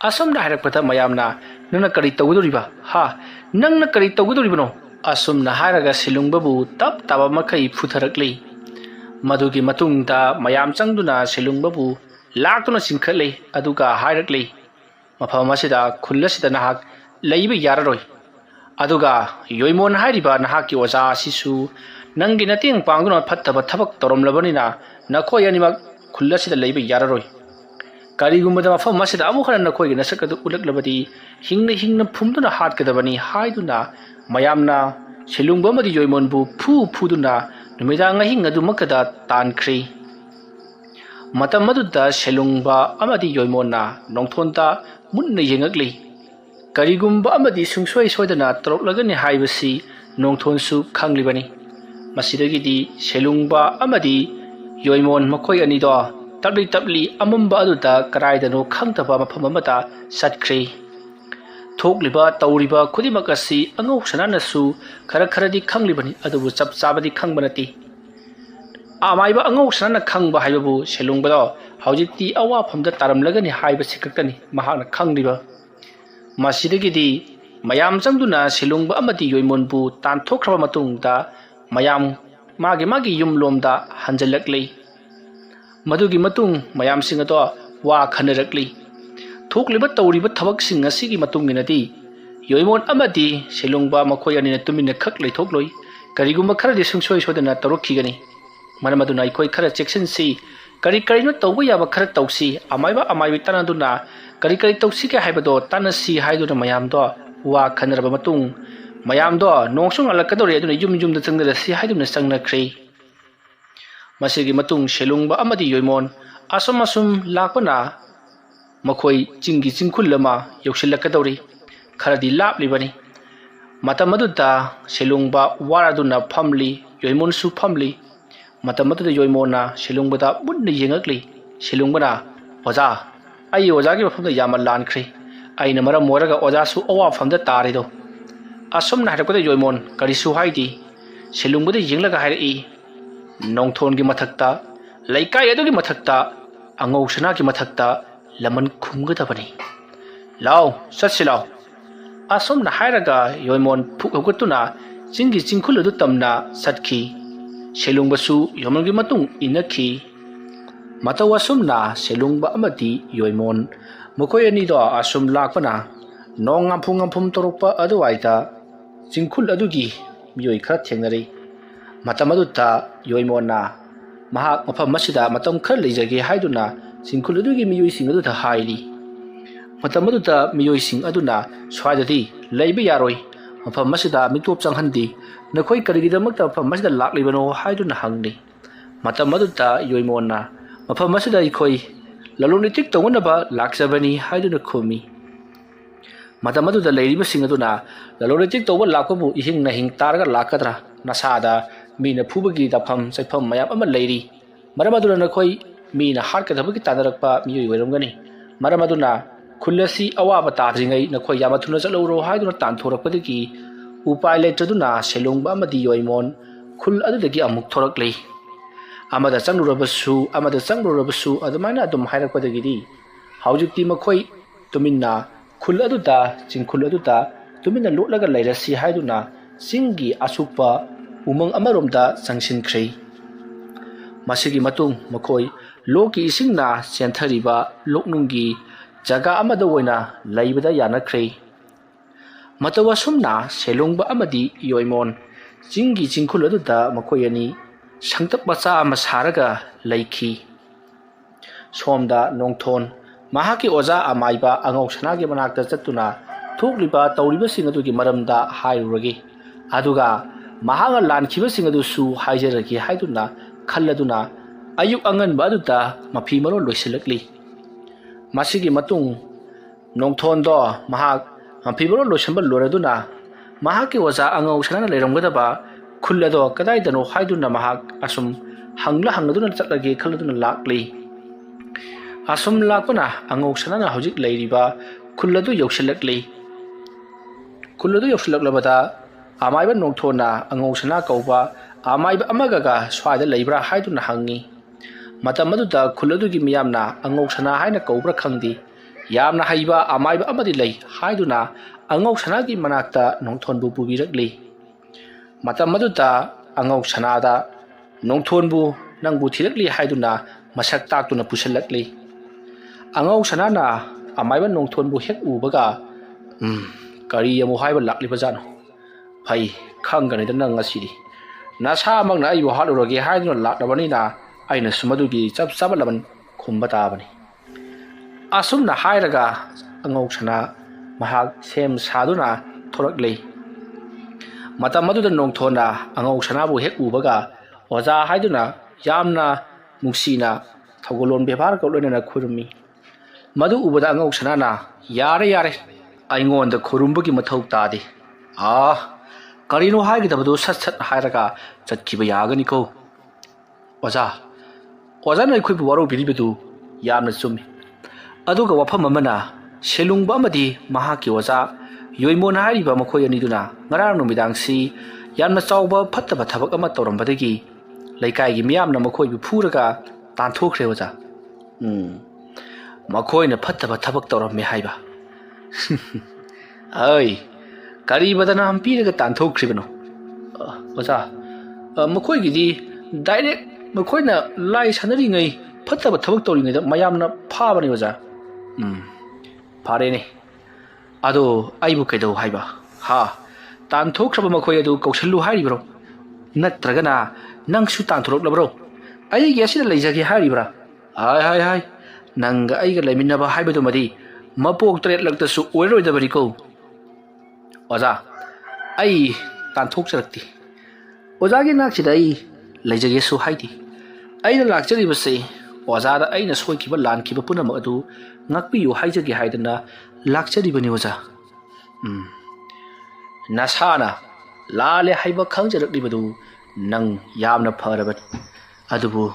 asomna hairakpata mayamna nangna kari tawudoriba ha nangna kari tawudoribano asumna haraga silungbabu tap taba makai phutharakli madugi matungda mayam changduna silungbabu laktuna singkhatle aduga hairakli mafam asida khullasida nahak leiba yararoi aduga yoimon hairiba nahaki oja sisu nangi nating pangduna phattaba thabak toromlabanina nakhoi animak khullasida leiba yararoi karigumada mafam asida amukhana nakhoi nasakadu ulaklabadi hingna phumduna hatkadabani haiduna mayamna silungba madi yoimonbu phuduna numidanga hingadu makada tankri matam maduda silungba amadi yoimonna nongthonta munna yengakli karigumba amadi sungsoi soidana toroklagani haibasi nongthonsu khanglibani masidagidi silungba amadi yoimon makoi anido tabli amamba aduda karaidano khangtaba mafam amata satkri थोकलिबा तौरिबा खुदिमक असि अंगौ सनानसु खरखरदि खंगलिबनि अदुबु चप चाबदि खंगबनति आमाइबा अंगौ सनाना खंगबा हाइबबु सेलुंगबदो हौजिति अवा फमदा तारमलगनि हाइबा सिकक्तनि महाना खंगलिबा मासिदगिदि मयाम चंगदुना सेलुंगबा अमदि योइमोनबु तानथोखरबा मतुंगदा मयाम मागे युमलोमदा हंजलकलै मदुगि मतुंग मयाम सिंगदो वा खनरकलै थोकलिबा तौरिबा थबक सिंग असिगी मतुंगिनदि योइमोन अमदि सेलुंगबा मखोय अनिना तुमिना खक लेथोकलोय करिगुम खरदि सुंसोय सोदना तरोखिगनि मरमदुना इखोय खर चेक्सनसी करिनो तौबा याबा खर तौसी अमाइबा तनादुना करि तौसी के हाइबदो तनसी हाइदुना मयामदो वा खनरबा मतुंग मयामदो नोंसुंग अलकदोरे अदुना युम चंगदसी हाइदुना चंगनख्रे मसिगी मतुंग सेलुंगबा अमदि योइमोन असम लापना मखोई चिंगी चिंखुल्लमा योक्सिल्लकदौरी खरदी लापलिबनी मतमदुदा सेलुंगबा वारादुना फमली योइमोनसु फमली मतमदुदा योइमोना सेलुंगबदा मुन्ना येंगकली सेलुंगबना ओजा आई ओजागी मफमदा यामा लानख्रे आइना मरम मोरगा ओजासु अवा फमदा तारिदो असमना हारकदा योइमोन करिसु हाइदी सेलुंगबदा येंगलगा हाइरई नोंथोनगी मथक्ता लैकाय अदुगी मथक्ता अंगौसनागी मथक्ता लमन खुमगदबनी लाओ सत्सि लाओ असमना हाइरगा योइमोन फुकगतुना चिंगी चिंखुल अदु तमना सटखी सेलुंगबसु योमनगी मतुंग इनखी मतौ असमना सेलुंगबा अमदि योइमोन मखोय अनिदो असम लाकपना नोंग ngam तोरपा अदुवाइदा चिंखुल अदुगी मियोय खर थेंगनरे मतम अदुता योइमोना महाक मफम मसिदा मतम खर लेजगे हाइदुना चिंखुल अदुगी मियोय सिंग अदुदा हाइली मतम अदुता मियोय सिंग अदुना स्वाददी लैबे यारोय मफम मसिदा मितोप चंगहंदी नखोय करिगिदमक्ता मफम मसिदा लाक्लिबनो हाइदुना हंगनी मतम अदुता योइमोना मफम मसिदा इखोय ललोनितिक तवनबा लाक्सबनी हाइदुना खुमी मतम अदुदा लैरिबा सिंग अदुना ललोनितिक तव लाकबु इहिंग नहिंग तारगा लाकदरा नसादा मीना फुबगी दफम सैफम मयाम अमा लैरी मरम अदुना नखोय मीना हारकदबगी तादरकपा मियोय वरमगनी मरम अदुना खुल्लसी अवाबा ताद्रिङै नखोय यामा थुना चलौरो हाइदुना तानथोरकपदगी उपाय लेत्रदुना सेलुंगबा अमदि योइमोन खुल अदुदगी अमुक थोरकलै amada changrurabasu adumana adum hairakpadagidi haujikti makhoi tuminna khul aduda chingkhul aduda tuminna lotlaga lairasi haiduna singi asukpa umang amaromda sangsinkhre masigi matung makhoi ꯂꯣꯛꯀꯤ ꯏꯁꯤꯡꯅ ꯆꯦꯟꯊꯔꯤꯕ ꯂꯣꯛꯅꯨꯡꯒꯤ ꯖꯒꯥ ꯑꯃꯗ ꯑꯣꯏꯅ ꯂꯩꯕꯗ ꯌꯥꯅꯈ꯭ꯔꯦ꯫ ꯃꯇꯧ ꯑꯁꯨꯝꯅ ꯁꯦꯂꯨꯡꯕ ꯑꯃꯗꯤ ꯌꯣꯏꯃꯣꯟ ꯆꯤꯡꯒꯤ ꯆꯤꯡꯈꯨꯜ ꯑꯗꯨꯗ ꯃꯈꯣꯏ ꯑꯅꯤ ꯁꯪꯇꯞ ꯃꯆꯥ ꯑꯃ ꯁꯥꯔꯒ ꯂꯩꯈꯤ꯫ ꯁꯣꯝꯗ ꯅꯣꯡꯊꯣꯟ ꯃꯍꯥꯛꯀꯤ ꯑꯣꯖꯥ ꯑꯃꯥꯏꯕ ꯑꯉꯧ ꯁꯅꯥꯒꯤ ꯃꯅꯥꯛꯇ ꯆꯠꯇꯨꯅ ꯊꯣꯛꯂꯤꯕ ꯇꯧꯔꯤꯕꯁꯤꯡ ꯑꯗꯨꯒꯤ ꯃꯔꯝꯗ ꯍꯥꯏꯔꯨꯔꯒꯦ, ꯑꯗꯨꯒ ꯃꯍꯥꯛꯅ ꯂꯥꯟꯈꯤꯕꯁꯤꯡ ꯑꯗꯨꯁꯨ ꯍꯥꯏꯖꯔꯒꯦ ꯍꯥꯏꯗꯨꯅ ꯈꯜꯂꯗꯨꯅ ꯑꯌꯨꯛ ꯑꯉꯟꯕ ꯑꯗꯨꯗ ꯃꯐꯤ ꯃꯔꯣꯜ ꯂꯣꯏꯁꯤꯜꯂꯛꯂꯤ꯫ ꯃꯁꯤꯒꯤ ꯃꯇꯨꯡ ꯅꯣꯡꯊꯣꯟꯗꯣ ꯃꯍꯥꯛ ꯃꯐꯤ ꯃꯔꯣꯜ ꯂꯣꯏꯁꯤꯟꯕ ꯂꯣꯏꯔꯗꯨꯅ ꯃꯍꯥꯛꯀꯤ ꯑꯣꯖꯥ ꯑꯉꯧ ꯁꯅꯥꯅ ꯂꯩꯔꯝꯒꯗꯕ ꯈꯨꯜ ꯑꯗꯣ ꯀꯗꯥꯏꯗꯅꯣ ꯍꯥꯏꯗꯨꯅ ꯃꯍꯥꯛ ꯑꯁꯨꯝ ꯍꯪꯂꯗꯨꯅ ꯆꯠꯂꯒꯦ ꯈꯜꯂꯗꯨꯅ ꯂꯥꯛꯂꯤ꯫ ꯑꯁꯨꯝ ꯂꯥꯛꯄꯅ ꯑꯉꯧ ꯁꯅꯥꯅ ꯍꯧꯖꯤꯛ ꯂꯩꯔꯤꯕ ꯈꯨꯜ ꯑꯗꯨ ꯌꯧꯁꯤꯜꯂꯛꯂꯤ꯫ ꯈꯨꯜ ꯑꯗꯨ ꯌꯧꯁꯤꯜꯂꯛꯂꯕꯗ ꯑꯃꯥꯏꯕ ꯅꯣꯡꯊꯣꯟꯅ ꯑꯉꯧ ꯁꯅꯥ ꯀꯧꯕ ꯑꯃꯥꯏꯕ ꯑꯃꯒ ꯁ꯭ꯋꯥꯏꯗ ꯂꯩꯕ꯭ꯔꯥ ꯍꯥꯏꯗꯨꯅ ꯍꯪꯉꯤ꯫ ꯃꯇꯝ ꯑꯗꯨꯗ ꯈꯨꯜ ꯑꯗꯨꯒꯤ ꯃꯤꯌꯥꯝꯅ ꯑꯉꯧ ꯁꯅꯥ ꯍꯥꯏꯅ ꯀꯧꯕ꯭ꯔꯥ ꯈꯪꯗꯦ, ꯌꯥꯝꯅ ꯍꯩꯕ ꯑꯃꯥꯏꯕ ꯑꯃꯗꯤ ꯂꯩ ꯍꯥꯏꯗꯨꯅ ꯑꯉꯧ ꯁꯅꯥꯒꯤ ꯃꯅꯥꯛꯇ ꯅꯣꯡꯊꯣꯟꯕꯨ ꯄꯨꯕꯤꯔꯛꯂꯤ꯫ ꯃꯇꯝ ꯑꯗꯨꯗ ꯑꯉꯧ ꯁꯅꯥꯗ ꯅꯣꯡꯊꯣꯟꯕꯨ ꯅꯪꯕꯨ ꯊꯤꯔꯛꯂꯤ ꯍꯥꯏꯗꯨꯅ ꯃꯁꯛ ꯇꯥꯛꯇꯨꯅ ꯄꯨꯁꯤꯜꯂꯛꯂꯤ꯫ ꯑꯉꯧ ꯁꯅꯥꯅ ꯑꯃꯥꯏꯕ ꯅꯣꯡꯊꯣꯟꯕꯨ ꯍꯦꯛ ꯎꯕꯒ ꯀꯔꯤ ꯑꯃꯨꯛ ꯍꯥꯏꯕ ꯂꯥꯛꯂꯤꯕꯖꯥꯠꯅꯣ? ꯐꯩ ꯈꯪꯒꯅꯤꯗ ꯅꯪ ꯉꯁꯤꯗꯤ ꯅꯁꯥꯃꯛꯅ ꯑꯩꯕꯨ ꯍꯥꯠꯂꯨꯔꯒꯦ ꯍꯥꯏꯗꯨꯅ ꯂꯥꯛꯂꯕꯅꯤꯅ ꯑꯩꯅꯁꯨ ꯃꯗꯨꯒꯤ ꯆꯞ ꯆꯥꯕ ꯂꯃꯟ ꯈꯨꯝꯕ ꯇꯥꯕꯅꯤ꯫ ꯑꯁꯨꯝꯅ ꯍꯥꯏꯔꯒ ꯑꯉꯧ ꯁꯅꯥ ꯃꯍꯥꯛ ꯁꯦꯝ ꯁꯥꯗꯨꯅ ꯊꯣꯔꯛꯂꯤ꯫ ꯃꯇꯝ ꯑꯗꯨꯗ ꯅꯣꯡꯊꯣꯟꯅ ꯑꯉꯧ ꯁꯅꯥꯕꯨ ꯍꯦꯛ ꯎꯕꯒ ꯑꯣꯖꯥ ꯍꯥꯏꯗꯨꯅ ꯌꯥꯝꯅ ꯅꯨꯡꯁꯤꯅ ꯊꯧꯒꯜꯂꯣꯟ ꯕꯦꯕꯥꯔꯒ ꯂꯣꯏꯅꯅ ꯈꯨꯔꯨꯝꯃꯤ꯫ ꯃꯗꯨ ꯎꯕꯗ ꯑꯉꯧ ꯁꯅꯥꯅ ꯌꯥꯔꯦ ꯑꯩꯉꯣꯟꯗ ꯈꯨꯔꯨꯝꯕꯒꯤ ꯃꯊꯧ ꯇꯥꯗꯦ, ꯀꯔꯤꯅꯣ ꯍꯥꯏꯒꯗꯕꯗꯨ ꯁꯠ ꯁꯠ ꯍꯥꯏꯔꯒ ꯆꯠꯈꯤꯕ ꯌꯥꯒꯅꯤꯀꯣ꯫ ꯑꯣꯖꯥꯅ ꯑꯩꯈꯣꯏꯕꯨ ꯋꯥꯔꯧꯕꯤꯔꯤꯕꯗꯨ ꯌꯥꯝꯅ ꯆꯨꯝꯃꯤ, ꯑꯗꯨꯒ ꯋꯥꯐꯝ ꯑꯃꯅ ꯁꯦꯂꯨꯡꯕ ꯑꯃꯗꯤ ꯃꯍꯥꯛꯀꯤ ꯑꯣꯖꯥ ꯌꯣꯏꯃꯣꯟ ꯍꯥꯏꯔꯤꯕ ꯃꯈꯣꯏ ꯑꯅꯤꯗꯨꯅ ꯉꯔꯥꯡ ꯅꯨꯃꯤꯗꯥꯡꯁꯤ ꯌꯥꯝꯅ ꯆꯥꯎꯕ ꯐꯠꯇꯕ ꯊꯕꯛ ꯑꯃ ꯇꯧꯔꯝꯕꯗꯒꯤ ꯂꯩꯀꯥꯏꯒꯤ ꯃꯤꯌꯥꯝꯅ ꯃꯈꯣꯏꯕꯨ ꯐꯨꯔꯒ ꯇꯥꯟꯊꯣꯛꯈ꯭ꯔꯦ ꯑꯣꯖꯥ꯫ ꯃꯈꯣꯏꯅ ꯐꯠꯇꯕ ꯊꯕꯛ ꯇꯧꯔꯝꯃꯦ ꯍꯥꯏꯕ? ꯀꯔꯤ ꯕꯗꯅꯥꯝ ꯄꯤꯔꯒ ꯇꯥꯟꯊꯣꯛꯈ꯭ꯔꯤꯕꯅꯣ? ꯑꯣꯖꯥ, ꯃꯈꯣꯏꯒꯤꯗꯤ ꯗꯥꯏꯔꯦꯛ ꯃꯈꯣꯏꯅ ꯂꯥꯏ ꯁꯥꯟꯅꯔꯤꯉꯩ ꯐꯠꯇꯕ ꯊꯕꯛ ꯇꯧꯔꯤꯉꯩꯗ ꯃꯌꯥꯝꯅ ꯐꯥꯕꯅꯤ ꯑꯣꯖꯥ꯫ ꯐꯔꯦꯅꯦ, ꯑꯗꯣ ꯑꯩꯕꯨ ꯀꯩꯗꯧ ꯍꯥꯏꯕ? ꯇꯥꯟꯊꯣꯛꯈ꯭ꯔꯕ ꯃꯈꯣꯏ ꯑꯗꯨ ꯀꯧꯁꯜꯂꯨ ꯍꯥꯏꯔꯤꯕ꯭ꯔꯣ? ꯅꯠꯇ꯭ꯔꯒꯅ ꯅꯪꯁꯨ ꯇꯥꯟꯊꯣꯔꯛꯂꯕ꯭ꯔꯣ? ꯑꯩꯒꯤ ꯑꯁꯤꯗ ꯂꯩꯖꯒꯦ ꯍꯥꯏꯔꯤꯕ꯭ꯔꯥ? ꯅꯪꯒ ꯑꯩꯒ ꯂꯩꯃꯤꯟꯅꯕ ꯍꯥꯏꯕꯗꯨꯃꯗꯤ ꯃꯄꯣꯛ 3ꯂꯛꯇꯁꯨ ꯑꯣꯏꯔꯣꯏꯗꯕꯅꯤꯀꯣ꯫ ꯑꯣꯖꯥ, ꯑꯩ ꯇꯥꯟꯊꯣꯛꯆꯔꯛꯇꯦ, ꯑꯣꯖꯥꯒꯤ ꯅꯥꯛꯁꯤꯗ ꯑꯩ ꯂꯩꯖꯒꯦꯁꯨ ꯍꯥꯏꯗꯦ꯫ ꯑꯩꯅ ꯂꯥꯛꯆꯔꯤꯕꯁꯤ ꯑꯣꯖꯥꯗ ꯑꯩꯅ ꯁꯣꯏꯈꯤꯕ ꯂꯥꯟꯈꯤꯕ ꯄꯨꯝꯅꯃꯛ ꯑꯗꯨ ꯉꯥꯛꯄꯤꯌꯨ ꯍꯥꯏꯖꯒꯦ ꯍꯥꯏꯗꯅ ꯂꯥꯛꯆꯔꯤꯕꯅꯤ ꯑꯣꯖꯥ꯫ ꯅꯁꯥꯅ ꯂꯥꯜꯂꯦ ꯍꯥꯏꯕ ꯈꯪꯖꯔꯛꯂꯤꯕꯗꯨ ꯅꯪ ꯌꯥꯝꯅ ꯐꯔꯕꯅꯤ, ꯑꯗꯨꯕꯨ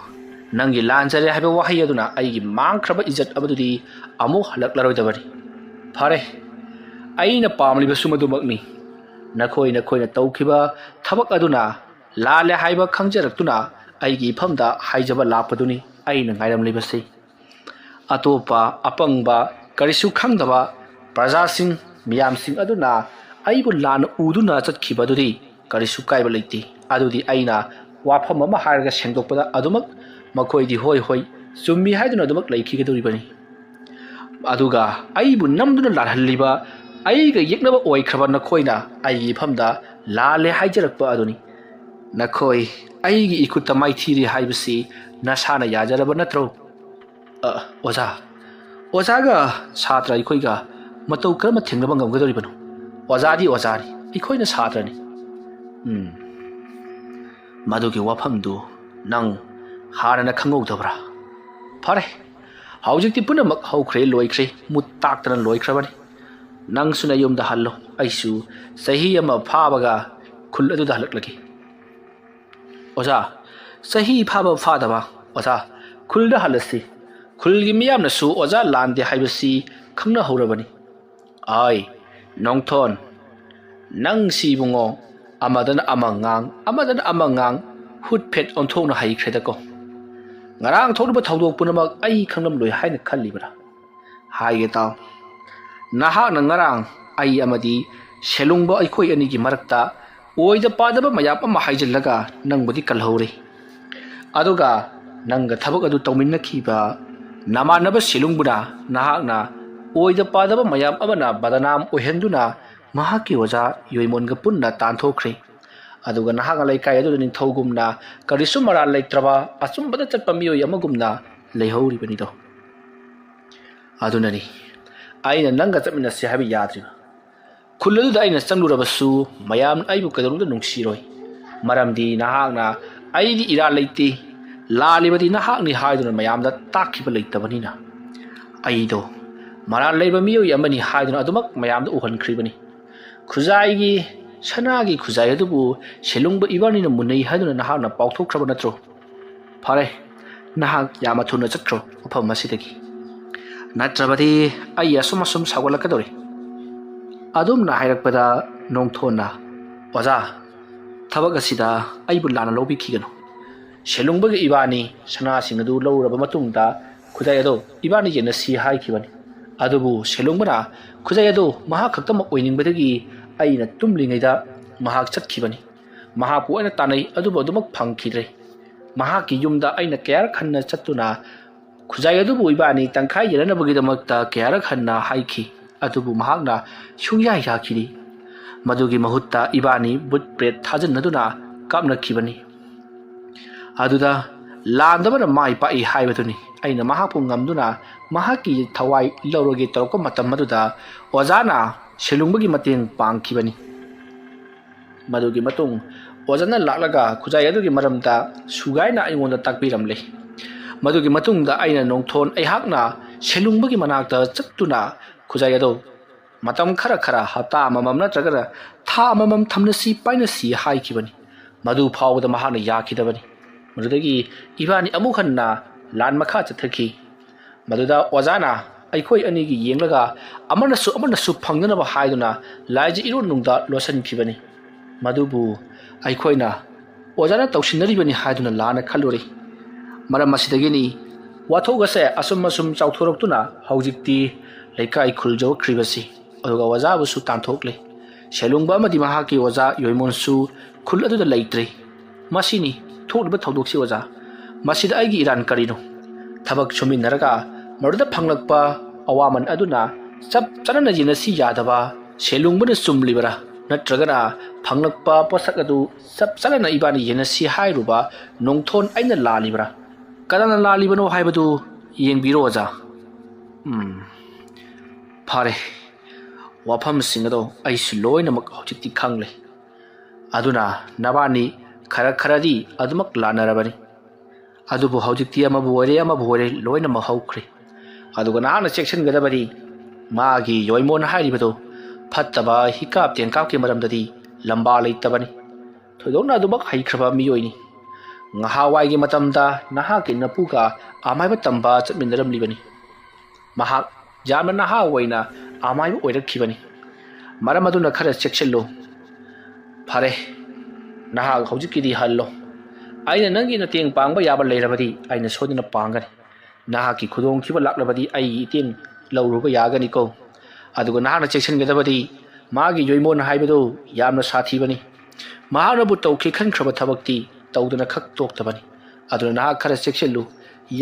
ꯅꯪꯒꯤ ꯂꯥꯟꯖꯔꯦ ꯍꯥꯏꯕ ꯋꯥꯍꯩ ꯑꯗꯨꯅ ꯑꯩꯒꯤ ꯃꯥꯡꯈ꯭ꯔꯕ ꯏꯖꯠ ꯑꯗꯨꯗꯤ ꯑꯃꯨꯛ ꯍꯜꯂꯛꯂꯔꯣꯏꯗꯕꯅꯤ꯫ ꯐꯔꯦ, ꯑꯩꯅ ꯄꯥꯝꯂꯤꯕꯁꯨ ꯃꯗꯨꯃꯛꯅꯤ꯫ ꯅꯈꯣꯏꯅ ꯇꯧꯈꯤꯕ ꯊꯕꯛ ꯑꯗꯨꯅ ꯂꯥꯜꯂꯦ ꯍꯥꯏꯕ ꯈꯪꯖꯔꯛꯇꯨꯅ ꯑꯩꯒꯤ ꯏꯐꯝꯗ ꯍꯥꯏꯖꯕ ꯂꯥꯛꯄꯗꯨꯅꯤ ꯑꯩꯅ ꯉꯥꯏꯔꯝꯂꯤꯕꯁꯤ꯫ ꯑꯇꯣꯞꯄ ꯑꯄꯪꯕ ꯀꯔꯤꯁꯨ ꯈꯪꯗꯕ ꯄ꯭ꯔꯖꯥꯁꯤꯡ ꯃꯤꯌꯥꯝꯁꯤꯡ ꯑꯗꯨꯅ ꯑꯩꯕꯨ ꯂꯥꯟꯅ ꯎꯗꯨꯅ ꯆꯠꯈꯤꯕꯗꯨꯗꯤ ꯀꯔꯤꯁꯨ ꯀꯥꯏꯕ ꯂꯩꯇꯦ꯫ ꯑꯗꯨꯗꯤ ꯑꯩꯅ ꯋꯥꯐꯝ ꯑꯃ ꯍꯥꯏꯔꯒ ꯁꯦꯡꯗꯣꯛꯄꯗ ꯑꯗꯨꯃꯛ ꯃꯈꯣꯏꯗꯤ ꯍꯣꯏ ꯆꯨꯝꯃꯤ ꯍꯥꯏꯗꯨꯅ ꯑꯗꯨꯃꯛ ꯂꯩꯈꯤꯒꯗꯧꯔꯤꯕꯅꯤ꯫ ꯑꯗꯨꯒ ꯑꯩꯕꯨ ꯅꯝꯗꯨꯅ ꯂꯥꯜꯍꯜꯂꯤꯕ ꯑꯩꯒ ꯌꯦꯛꯅꯕ ꯑꯣꯏꯈ꯭ꯔꯕ ꯅꯈꯣꯏꯅ ꯑꯩꯒꯤ ꯏꯐꯝꯗ ꯂꯥꯜꯂꯦ ꯍꯥꯏꯖꯔꯛꯄ ꯑꯗꯨꯅꯤ꯫ ꯅꯈꯣꯏ ꯑꯩꯒꯤ ꯏꯈꯨꯠꯇ ꯃꯥꯏꯊꯤꯔꯦ ꯍꯥꯏꯕꯁꯤ ꯅꯁꯥꯅ ꯌꯥꯖꯔꯕ ꯅꯠꯇ꯭ꯔꯣ? ꯑꯣꯖꯥꯒ ꯁꯥꯇ꯭ꯔ ꯑꯩꯈꯣꯏꯒ ꯃꯇꯧ ꯀꯔꯝꯅ ꯊꯦꯡꯅꯕ ꯉꯝꯒꯗꯧꯔꯤꯕꯅꯣ? ꯑꯣꯖꯥꯗꯤ ꯑꯣꯖꯥꯅꯤ, ꯑꯩꯈꯣꯏꯅ ꯁꯥꯇ꯭ꯔꯅꯤ꯫ ꯃꯗꯨꯒꯤ ꯋꯥꯐꯝꯗꯨ ꯅꯪ ꯍꯥꯟꯅꯅ ꯈꯪꯍꯧꯗꯕ꯭ꯔꯥ? ꯐꯔꯦ, ꯍꯧꯖꯤꯛꯇꯤ ꯄꯨꯝꯅꯃꯛ ꯍꯧꯈ꯭ꯔꯦ ꯂꯣꯏꯈ꯭ꯔꯦ, ꯃꯨꯠ ꯇꯥꯛꯇꯅ ꯂꯣꯏꯈ꯭ꯔꯕꯅꯤ꯫ ꯅꯪꯁꯨ ꯅꯌꯨꯝꯗ ꯍꯜꯂꯣ, ꯑꯩꯁꯨ ꯆꯍꯤ ꯑꯃ ꯐꯥꯕꯒ ꯈꯨꯜ ꯑꯗꯨꯗ ꯍꯜꯂꯛꯂꯒꯦ꯫ ꯑꯣꯖꯥ, ꯆꯍꯤ ꯐꯥꯕ ꯐꯥꯗꯕ ꯑꯣꯖꯥ, ꯈꯨꯜꯗ ꯍꯜꯂꯁꯤ꯫ ꯈꯨꯜꯒꯤ ꯃꯤꯌꯥꯝꯅꯁꯨ ꯑꯣꯖꯥ ꯂꯥꯟꯗꯦ ꯍꯥꯏꯕꯁꯤ ꯈꯪꯅꯍꯧꯔꯕꯅꯤ꯫ ꯅꯣꯡꯊꯣꯟ, ꯅꯪꯁꯤ ꯏꯕꯨꯡꯉꯣ ꯑꯃꯗꯅ ꯑꯃ ꯉꯥꯡ ꯍꯨꯠꯐꯦꯠ ꯑꯣꯟꯊꯣꯛꯅ ꯍꯩꯈ꯭ꯔꯦꯗꯀꯣ꯫ ꯉꯔꯥꯡ ꯊꯣꯛꯂꯤꯕ ꯊꯧꯗꯣꯛ ꯄꯨꯝꯅꯃꯛ ꯑꯩ ꯈꯪꯂꯝꯂꯣꯏ ꯍꯥꯏꯅ ꯈꯜꯂꯤꯕ꯭ꯔꯥ? ꯍꯥꯏꯒꯦ ꯇꯥꯎ, ꯅꯍꯥꯛꯅ ꯉꯔꯥꯡ ꯑꯩ ꯑꯃꯗꯤ ꯁꯦꯂꯨꯡꯕ ꯑꯩꯈꯣꯏ ꯑꯅꯤꯒꯤ ꯃꯔꯛꯇ ꯑꯣꯏꯗ ꯄꯥꯗꯕ ꯃꯌꯥꯝ ꯑꯃ ꯍꯥꯏꯖꯤꯜꯂꯒ ꯅꯪꯕꯨꯗꯤ ꯀꯜꯍꯧꯔꯦ, ꯑꯗꯨꯒ ꯅꯪꯒ ꯊꯕꯛ ꯑꯗꯨ ꯇꯧꯃꯤꯟꯅꯈꯤꯕ ꯅꯃꯥꯟꯅꯕ ꯁꯤꯂꯨꯡꯕꯨꯅ ꯅꯍꯥꯛꯅ ꯑꯣꯏꯗ ꯄꯥꯗꯕ ꯃꯌꯥꯝ ꯑꯃꯅ ꯕꯗꯅꯥꯝ ꯑꯣꯏꯍꯟꯗꯨꯅ ꯃꯍꯥꯛꯀꯤ ꯑꯣꯖꯥ ꯌꯣꯏꯃꯣꯟꯒ ꯄꯨꯟꯅ ꯇꯥꯟꯊꯣꯛꯈ꯭ꯔꯦ ꯑꯗꯨꯒ ꯅꯍꯥꯛꯅ ꯂꯩꯀꯥꯏ ꯑꯗꯨꯗ ꯅꯤꯡꯊꯧꯒꯨꯝꯅ ꯀꯔꯤꯁꯨ ꯃꯔꯥꯜ ꯂꯩꯇ꯭ꯔꯕ ꯑꯆꯨꯝꯕꯗ ꯆꯠꯄ ꯃꯤꯑꯣꯏ ꯑꯃꯒꯨꯝꯅ ꯂꯩꯍꯧꯔꯤꯕꯅꯤꯗꯣ ꯑꯗꯨꯅꯅꯤ ꯑꯩꯅ ꯅꯪꯒ ꯆꯠꯃꯤꯟꯅꯁꯤ ꯍꯥꯏꯕ ꯌꯥꯗ꯭ꯔꯤꯕ ꯈꯨꯜ ꯑꯗꯨꯗ ꯑꯩꯅ ꯆꯪꯂꯨꯔꯕꯁꯨ ꯃꯌꯥꯝꯅ ꯑꯩꯕꯨ ꯀꯩꯗꯧꯅꯨꯡꯗ ꯅꯨꯡꯁꯤꯔꯣꯏ ꯃꯔꯝꯗꯤ ꯅꯍꯥꯛꯅ ꯑꯩꯗꯤ ꯏꯔꯥꯜ ꯂꯩꯇꯦ ꯂꯥꯜꯂꯤꯕꯗꯤ ꯅꯍꯥꯛꯅꯤ ꯍꯥꯏꯗꯨꯅ ꯃꯌꯥꯝꯗ ꯇꯥꯛꯈꯤꯕ ꯂꯩꯇꯕꯅꯤꯅ ꯑꯩꯗꯣ ꯃꯔꯥꯜ ꯂꯩꯕ ꯃꯤꯑꯣꯏ ꯑꯃꯅꯤ ꯍꯥꯏꯗꯨꯅ ꯑꯗꯨꯃꯛ ꯃꯌꯥꯝꯗ ꯎꯍꯟꯈ꯭ꯔꯤꯕꯅꯤ ꯈꯨꯖꯥꯏꯒꯤ ꯁꯅꯥꯒꯤ ꯈꯨꯖꯥꯏ ꯑꯗꯨꯕꯨ ꯁꯦꯂꯨꯡꯕ ꯏꯕꯥꯅꯤꯅ ꯃꯨꯟꯅꯩ ꯍꯥꯏꯗꯨꯅ ꯅꯍꯥꯛꯅ ꯄꯥꯎꯊꯣꯛꯈ꯭ꯔꯕ ꯅꯠꯇ꯭ꯔꯣ ꯐꯔꯦ ꯅꯍꯥꯛ ꯌꯥꯝꯅ ꯊꯨꯅ ꯆꯠꯈ꯭ꯔꯣ ꯃꯐꯝ ꯑꯁꯤꯗꯒꯤ ꯅꯠꯇ꯭ꯔꯕꯗꯤ ꯑꯩ ꯑꯁꯨꯝ ꯁꯥꯎꯒꯠꯂꯛꯀꯗꯧꯔꯤ ꯑꯗꯨꯝꯅ ꯍꯥꯏꯔꯛꯄꯗ ꯅꯣꯡꯊꯣꯟꯅ ꯑꯣꯖꯥ ꯊꯕꯛ ꯑꯁꯤꯗ ꯑꯩꯕꯨ ꯂꯥꯟꯅ ꯂꯧꯕꯤꯈꯤꯒꯅꯨ ꯁꯦꯂꯨꯡꯕꯒꯤ ꯏꯕꯥꯅꯤ ꯁꯅꯥꯁꯤꯡ ꯑꯗꯨ ꯂꯧꯔꯕ ꯃꯇꯨꯡꯗ ꯈꯨꯖꯥꯏ ꯑꯗꯨ ꯏꯕꯥꯅꯤ ꯌꯦꯟꯅꯁꯤ ꯍꯥꯏꯈꯤꯕꯅꯤ ꯑꯗꯨꯕꯨ ꯁꯦꯂꯨꯡꯕꯅ ꯈꯨꯖꯥꯏ ꯑꯗꯨ ꯃꯍꯥꯛ ꯈꯛꯇꯃꯛ ꯑꯣꯏꯅꯤꯡꯕꯗꯒꯤ ꯑꯩꯅ ꯇꯨꯝꯂꯤꯉꯩꯗ ꯃꯍꯥꯛ ꯆꯠꯈꯤꯕꯅꯤ ꯃꯍꯥꯛꯄꯨ ꯑꯩꯅ ꯇꯥꯟꯅꯩ ꯑꯗꯨꯕꯨ ꯑꯗꯨꯃꯛ ꯐꯪꯈꯤꯗ꯭ꯔꯦ ꯃꯍꯥꯛꯀꯤ ꯌꯨꯝꯗ ꯑꯩꯅ ꯀꯌꯥꯔꯛ ꯍꯟꯅ ꯆꯠꯇꯨꯅ ꯈꯨꯖꯥꯏ ꯑꯗꯨꯕꯨ ꯏꯕꯥꯅꯤ ꯇꯪꯈꯥꯏ ꯌꯦꯟꯅꯅꯕꯒꯤꯗꯃꯛꯇ ꯀꯌꯥꯔꯛ ꯍꯟꯅ ꯍꯥꯏꯈꯤ ꯑꯗꯨꯕꯨ ꯃꯍꯥꯛꯅ ꯁꯨꯡꯌꯥ ꯌꯥꯈꯤꯗꯦ ꯃꯗꯨꯒꯤ ꯃꯍꯨꯠꯇ ꯏꯕꯥꯅꯤ ꯕꯨꯠ ꯕ꯭ꯔꯦꯗ ꯊꯥꯖꯤꯟꯅꯗꯨꯅ ꯀꯥꯞꯅꯈꯤꯕꯅꯤ ꯑꯗꯨꯗ ꯂꯥꯟꯗꯕꯅ ꯃꯥꯏ ꯄꯥꯛꯏ ꯍꯥꯏꯕꯗꯨꯅꯤ ꯑꯩꯅ ꯃꯍꯥꯛꯄꯨ ꯉꯝꯗꯨꯅ ꯃꯍꯥꯛꯀꯤ ꯊꯋꯥꯏ ꯂꯧꯔꯒꯦ ꯇꯧꯔꯛꯄ ꯃꯇꯝ ꯑꯗꯨꯗ ꯑꯣꯖꯥꯅ ꯁꯦꯂꯨꯡꯕꯒꯤ ꯃꯇꯦꯡ ꯄꯥꯡꯈꯤꯕꯅꯤ ꯃꯗꯨꯒꯤ ꯃꯇꯨꯡ ꯑꯣꯖꯥꯅ ꯂꯥꯛꯂꯒ ꯈꯨꯖꯥꯏ ꯑꯗꯨꯒꯤ ꯃꯔꯝꯗ ꯁꯨꯒꯥꯏꯅ ꯑꯩꯉꯣꯟꯗ ꯇꯥꯛꯄꯤꯔꯝꯂꯦ ꯃꯗꯨꯒꯤ ꯃꯇꯨꯡꯗ ꯑꯩꯅ ꯅꯣꯡꯊꯣꯟ ꯑꯩꯍꯥꯛꯅ ꯁꯦꯂꯨꯡꯕꯒꯤ ꯃꯅꯥꯛꯇ ꯆꯠꯇꯨꯅ ꯈꯨꯖꯥꯏ ꯑꯗꯨ ꯃꯇꯝ ꯈꯔ ꯍꯞꯇꯥ ꯑꯃꯃꯝ ꯅꯠꯇ꯭ꯔꯒꯅ ꯊꯥ ꯑꯃꯃꯝ ꯊꯝꯅꯁꯤ ꯄꯥꯏꯅꯁꯤ ꯍꯥꯏꯈꯤꯕꯅꯤ ꯃꯗꯨ ꯐꯥꯎꯕꯗ ꯃꯍꯥꯛꯅ ꯌꯥꯈꯤꯗꯕꯅꯤ ꯃꯗꯨꯗꯒꯤ ꯏꯕꯥꯅꯤ ꯑꯃꯨꯛ ꯍꯟꯅ ꯂꯥꯟ ꯃꯈꯥ ꯆꯠꯊꯈꯤ ꯃꯗꯨꯗ ꯑꯣꯖꯥꯅ ꯑꯩꯈꯣꯏ ꯑꯅꯤꯒꯤ ꯌꯦꯡꯂꯒ ꯑꯃꯅꯁꯨ ꯐꯪꯅꯅꯕ ꯍꯥꯏꯗꯨꯅ ꯂꯥꯏꯖ ꯏꯔꯣꯟꯅꯨꯡꯗ ꯂꯣꯠꯁꯤꯟꯈꯤꯕꯅꯤ ꯃꯗꯨꯕꯨ ꯑꯩꯈꯣꯏꯅ ꯑꯣꯖꯥꯅ ꯇꯧꯁꯤꯟꯅꯔꯤꯕꯅꯤ ꯍꯥꯏꯗꯨꯅ ꯂꯥꯟꯅ ꯈꯜꯂꯨꯔꯦ ꯃꯔꯝ ꯑꯁꯤꯗꯒꯤꯅꯤ ꯋꯥꯊꯣꯛ ꯑꯁꯦ ꯑꯁꯨꯝ ꯆꯥꯎꯊꯣꯔꯛꯇꯨꯅ ꯍꯧꯖꯤꯛꯇꯤ ꯂꯩꯀꯥꯏ ꯈꯨꯜꯖꯧꯈ꯭ꯔꯤꯕꯁꯤ ꯑꯗꯨꯒ ꯑꯣꯖꯥꯕꯨꯁꯨ ꯇꯥꯟꯊꯣꯛꯂꯦ ꯁꯦꯂꯨꯡꯕ ꯑꯃꯗꯤ ꯃꯍꯥꯛꯀꯤ ꯑꯣꯖꯥ ꯌꯣꯏꯃꯣꯟꯁꯨ ꯈꯨꯜ ꯑꯗꯨꯗ ꯂꯩꯇ꯭ꯔꯦ ꯃꯁꯤꯅꯤ ꯊꯣꯛꯂꯤꯕ ꯊꯧꯗꯣꯛꯁꯤ ꯑꯣꯖꯥ ꯃꯁꯤꯗ ꯑꯩꯒꯤ ꯏꯔꯥꯟ ꯀꯔꯤꯅꯣ ꯊꯕꯛ ꯁꯨꯃꯤꯟꯅꯔꯒ ꯃꯗꯨꯗ ꯐꯪꯂꯛꯄ ꯑꯋꯥꯃꯟ ꯑꯗꯨꯅ ꯆꯞ ꯆꯥꯅ ꯌꯦꯟꯅꯁꯤ ꯌꯥꯗꯕ ꯁꯦꯂꯨꯡꯕꯅ ꯆꯨꯝꯂꯤꯕꯔꯥ ꯅꯠꯇ꯭ꯔꯒꯅ ꯐꯪꯂꯛꯄ ꯄꯣꯠꯁꯛ ꯑꯗꯨ ꯆꯞ ꯆꯥꯅ ꯏꯕꯥꯅꯤ ꯌꯦꯟꯅꯁꯤ ꯍꯥꯏꯔꯨꯕ ꯅꯣꯡꯊꯣꯟ ꯑꯩꯅ ꯂꯥꯜꯂꯤꯕꯔꯥ ꯀꯅꯥꯅ ꯂꯥꯜꯂꯤꯕꯅꯣ ꯍꯥꯏꯕꯗꯨ ꯌꯦꯡꯕꯤꯔꯣ ꯑꯣꯖꯥ ꯐꯔꯦ ꯋꯥꯐꯝꯁꯤꯡ ꯑꯗꯣ ꯑꯩꯁꯨ ꯂꯣꯏꯅꯃꯛ ꯍꯧꯖꯤꯛꯇꯤ ꯈꯪꯂꯦ ꯑꯗꯨꯅ ꯅꯕꯥꯅꯤ ꯈꯔꯗꯤ ꯑꯗꯨꯃꯛ ꯂꯥꯟꯅꯔꯕꯅꯤ ꯑꯗꯨꯕꯨ ꯍꯧꯖꯤꯛꯇꯤ ꯑꯃꯕꯨ ꯑꯣꯏꯔꯦ ꯂꯣꯏꯅꯃꯛ ꯍꯧꯈ꯭ꯔꯦ ꯑꯗꯨꯒ ꯅꯍꯥꯛꯅ ꯆꯦꯛꯁꯤꯟꯒꯗꯕꯗꯤ ꯃꯥꯒꯤ ꯌꯣꯏꯃꯣꯟ ꯍꯥꯏꯔꯤꯕꯗꯣ ꯐꯠꯇꯕ ꯍꯤꯀꯥꯞ ꯇꯦꯟꯀꯥꯞꯀꯤ ꯃꯔꯝꯗꯗꯤ ꯂꯝꯕꯥ ꯂꯩꯇꯕꯅꯤ ꯊꯣꯏꯗꯣꯛꯅ ꯑꯗꯨꯃꯛ ꯍꯩꯈ꯭ꯔꯕ ꯃꯤꯑꯣꯏꯅꯤ ꯉꯍꯥꯋꯥꯏꯒꯤ ꯃꯇꯝꯗ ꯅꯍꯥꯛꯀꯤ ꯅꯄꯨꯒ ꯑꯃꯥꯏꯕ ꯇꯝꯕ ꯆꯠꯃꯤꯟꯅꯔꯝꯂꯤꯕꯅꯤ ꯃꯍꯥꯛ ꯌꯥꯝꯅ ꯅꯍꯥ ꯑꯣꯏꯅ ꯑꯃꯥꯏꯕ ꯑꯣꯏꯔꯛꯈꯤꯕꯅꯤ ꯃꯔꯝ ꯑꯗꯨꯅ ꯈꯔ ꯆꯦꯛꯁꯤꯜꯂꯨ ꯐꯔꯦ ꯅꯍꯥꯛ ꯍꯧꯖꯤꯛꯀꯤꯗꯤ ꯍꯜꯂꯣ ꯑꯩꯅ ꯅꯪꯒꯤ ꯃꯇꯦꯡ ꯄꯥꯡꯕ ꯌꯥꯕ ꯂꯩꯔꯕꯗꯤ ꯑꯩꯅ ꯁꯣꯏꯗꯅ ꯄꯥꯡꯒꯅꯤ ꯅꯍꯥꯛꯀꯤ ꯈꯨꯗꯣꯡꯊꯤꯕ ꯂꯥꯛꯂꯕꯗꯤ ꯑꯩꯒꯤ ꯏꯇꯦꯡ ꯂꯧꯔꯨꯕ ꯌꯥꯒꯅꯤꯀꯣ ꯑꯗꯨꯒ ꯅꯍꯥꯛꯅ ꯆꯦꯛꯁꯤꯟꯒꯗꯕꯗꯤ ꯃꯥꯒꯤ ꯌꯣꯏꯃꯣꯟ ꯍꯥꯏꯕꯗꯨ ꯌꯥꯝꯅ ꯁꯥꯊꯤꯕꯅꯤ ꯃꯍꯥꯛꯅꯕꯨ ꯇꯧꯈꯤ ꯈꯟꯈ꯭ꯔꯕ ꯊꯕꯛꯇꯤ ꯇꯧꯗꯅ ꯈꯛ ꯇꯣꯛꯇꯕꯅꯤ ꯑꯗꯨꯅ ꯅꯍꯥꯛ ꯈꯔ ꯆꯦꯛꯁꯤꯜꯂꯨ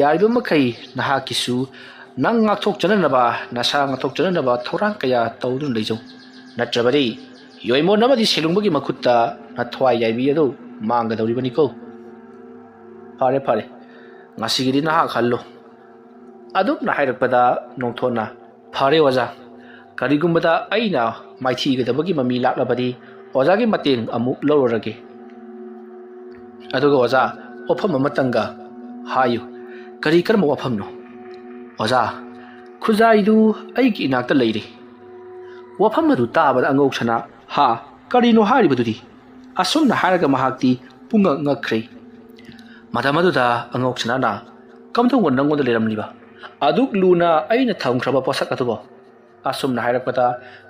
ꯌꯥꯔꯤꯕ ꯃꯈꯩ ꯅꯍꯥꯛꯀꯤꯁꯨ ꯅꯪ ꯉꯥꯛꯊꯣꯛꯆꯅꯅꯕ ꯅꯁꯥ ꯉꯥꯛꯊꯣꯛꯆꯅꯅꯕ ꯊꯧꯔꯥꯡ ꯀꯌꯥ ꯇꯧꯗꯨꯅ ꯂꯩꯖꯧ ꯅꯠꯇ꯭ꯔꯕꯗꯤ ꯌꯣꯏꯃꯣꯟ ꯑꯃꯗꯤ ꯁꯦꯂꯨꯡꯕꯒꯤ ꯃꯈꯨꯠꯇ ꯅꯊ꯭ꯋꯥꯏ ꯌꯥꯏꯕꯤ ꯑꯗꯨ ꯃꯥꯡꯒꯗꯧꯔꯤꯕꯅꯤꯀꯣ ꯐꯔꯦ ꯉꯁꯤꯒꯤꯗꯤ ꯅꯍꯥꯛ ꯍꯜꯂꯣ ꯑꯗꯨꯝꯅ ꯍꯥꯏꯔꯛꯄꯗ ꯅꯣꯡꯊꯣꯟꯅ ꯐꯔꯦ ꯑꯣꯖꯥ ꯀꯔꯤꯒꯨꯝꯕꯗ ꯑꯩꯅ ꯃꯥꯏꯊꯤꯒꯗꯕꯒꯤ ꯃꯃꯤ ꯂꯥꯛꯂꯕꯗꯤ ꯑꯣꯖꯥꯒꯤ ꯃꯇꯦꯡ ꯑꯃꯨꯛ ꯂꯧꯔꯔꯒꯦ ꯑꯗꯨꯒ ꯑꯣꯖꯥ ꯋꯥꯐꯝ ꯑꯃꯇꯪꯒ ꯍꯥꯏꯌꯨ ꯀꯔꯝꯕ ꯋꯥꯐꯝꯅꯣ ꯑꯣꯖꯥ ꯈꯨꯖꯥꯏꯗꯨ ꯑꯩꯒꯤ ꯏꯅꯥꯛꯇ ꯂꯩꯔꯦ ꯋꯥꯐꯝ ꯑꯗꯨ ꯇꯥꯕꯗ ꯑꯉꯧꯁꯅꯥ ꯀꯔꯤꯅꯣ ꯍꯥꯏꯔꯤꯕꯗꯨꯗꯤ ꯑꯁꯨꯝꯅ ꯍꯥꯏꯔꯒ ꯃꯍꯥꯛꯇꯤ ꯄꯨꯡꯉꯛ ꯉꯛꯈ꯭ꯔꯦ ꯃꯇꯝ ꯑꯗꯨꯗ ꯑꯉꯧꯁꯅꯥꯅ ꯀꯝꯗꯧꯅ ꯅꯪꯉꯣꯟꯗ ꯂꯩꯔꯝꯂꯤꯕ ꯑꯗꯨꯛ ꯂꯨꯅ ꯑꯩꯅ ꯊꯝꯈ꯭ꯔꯕ ꯄꯣꯠꯁꯛ ꯑꯗꯨꯕꯨ ꯑꯁꯨꯝꯅ ꯍꯥꯏꯔꯛꯄꯗ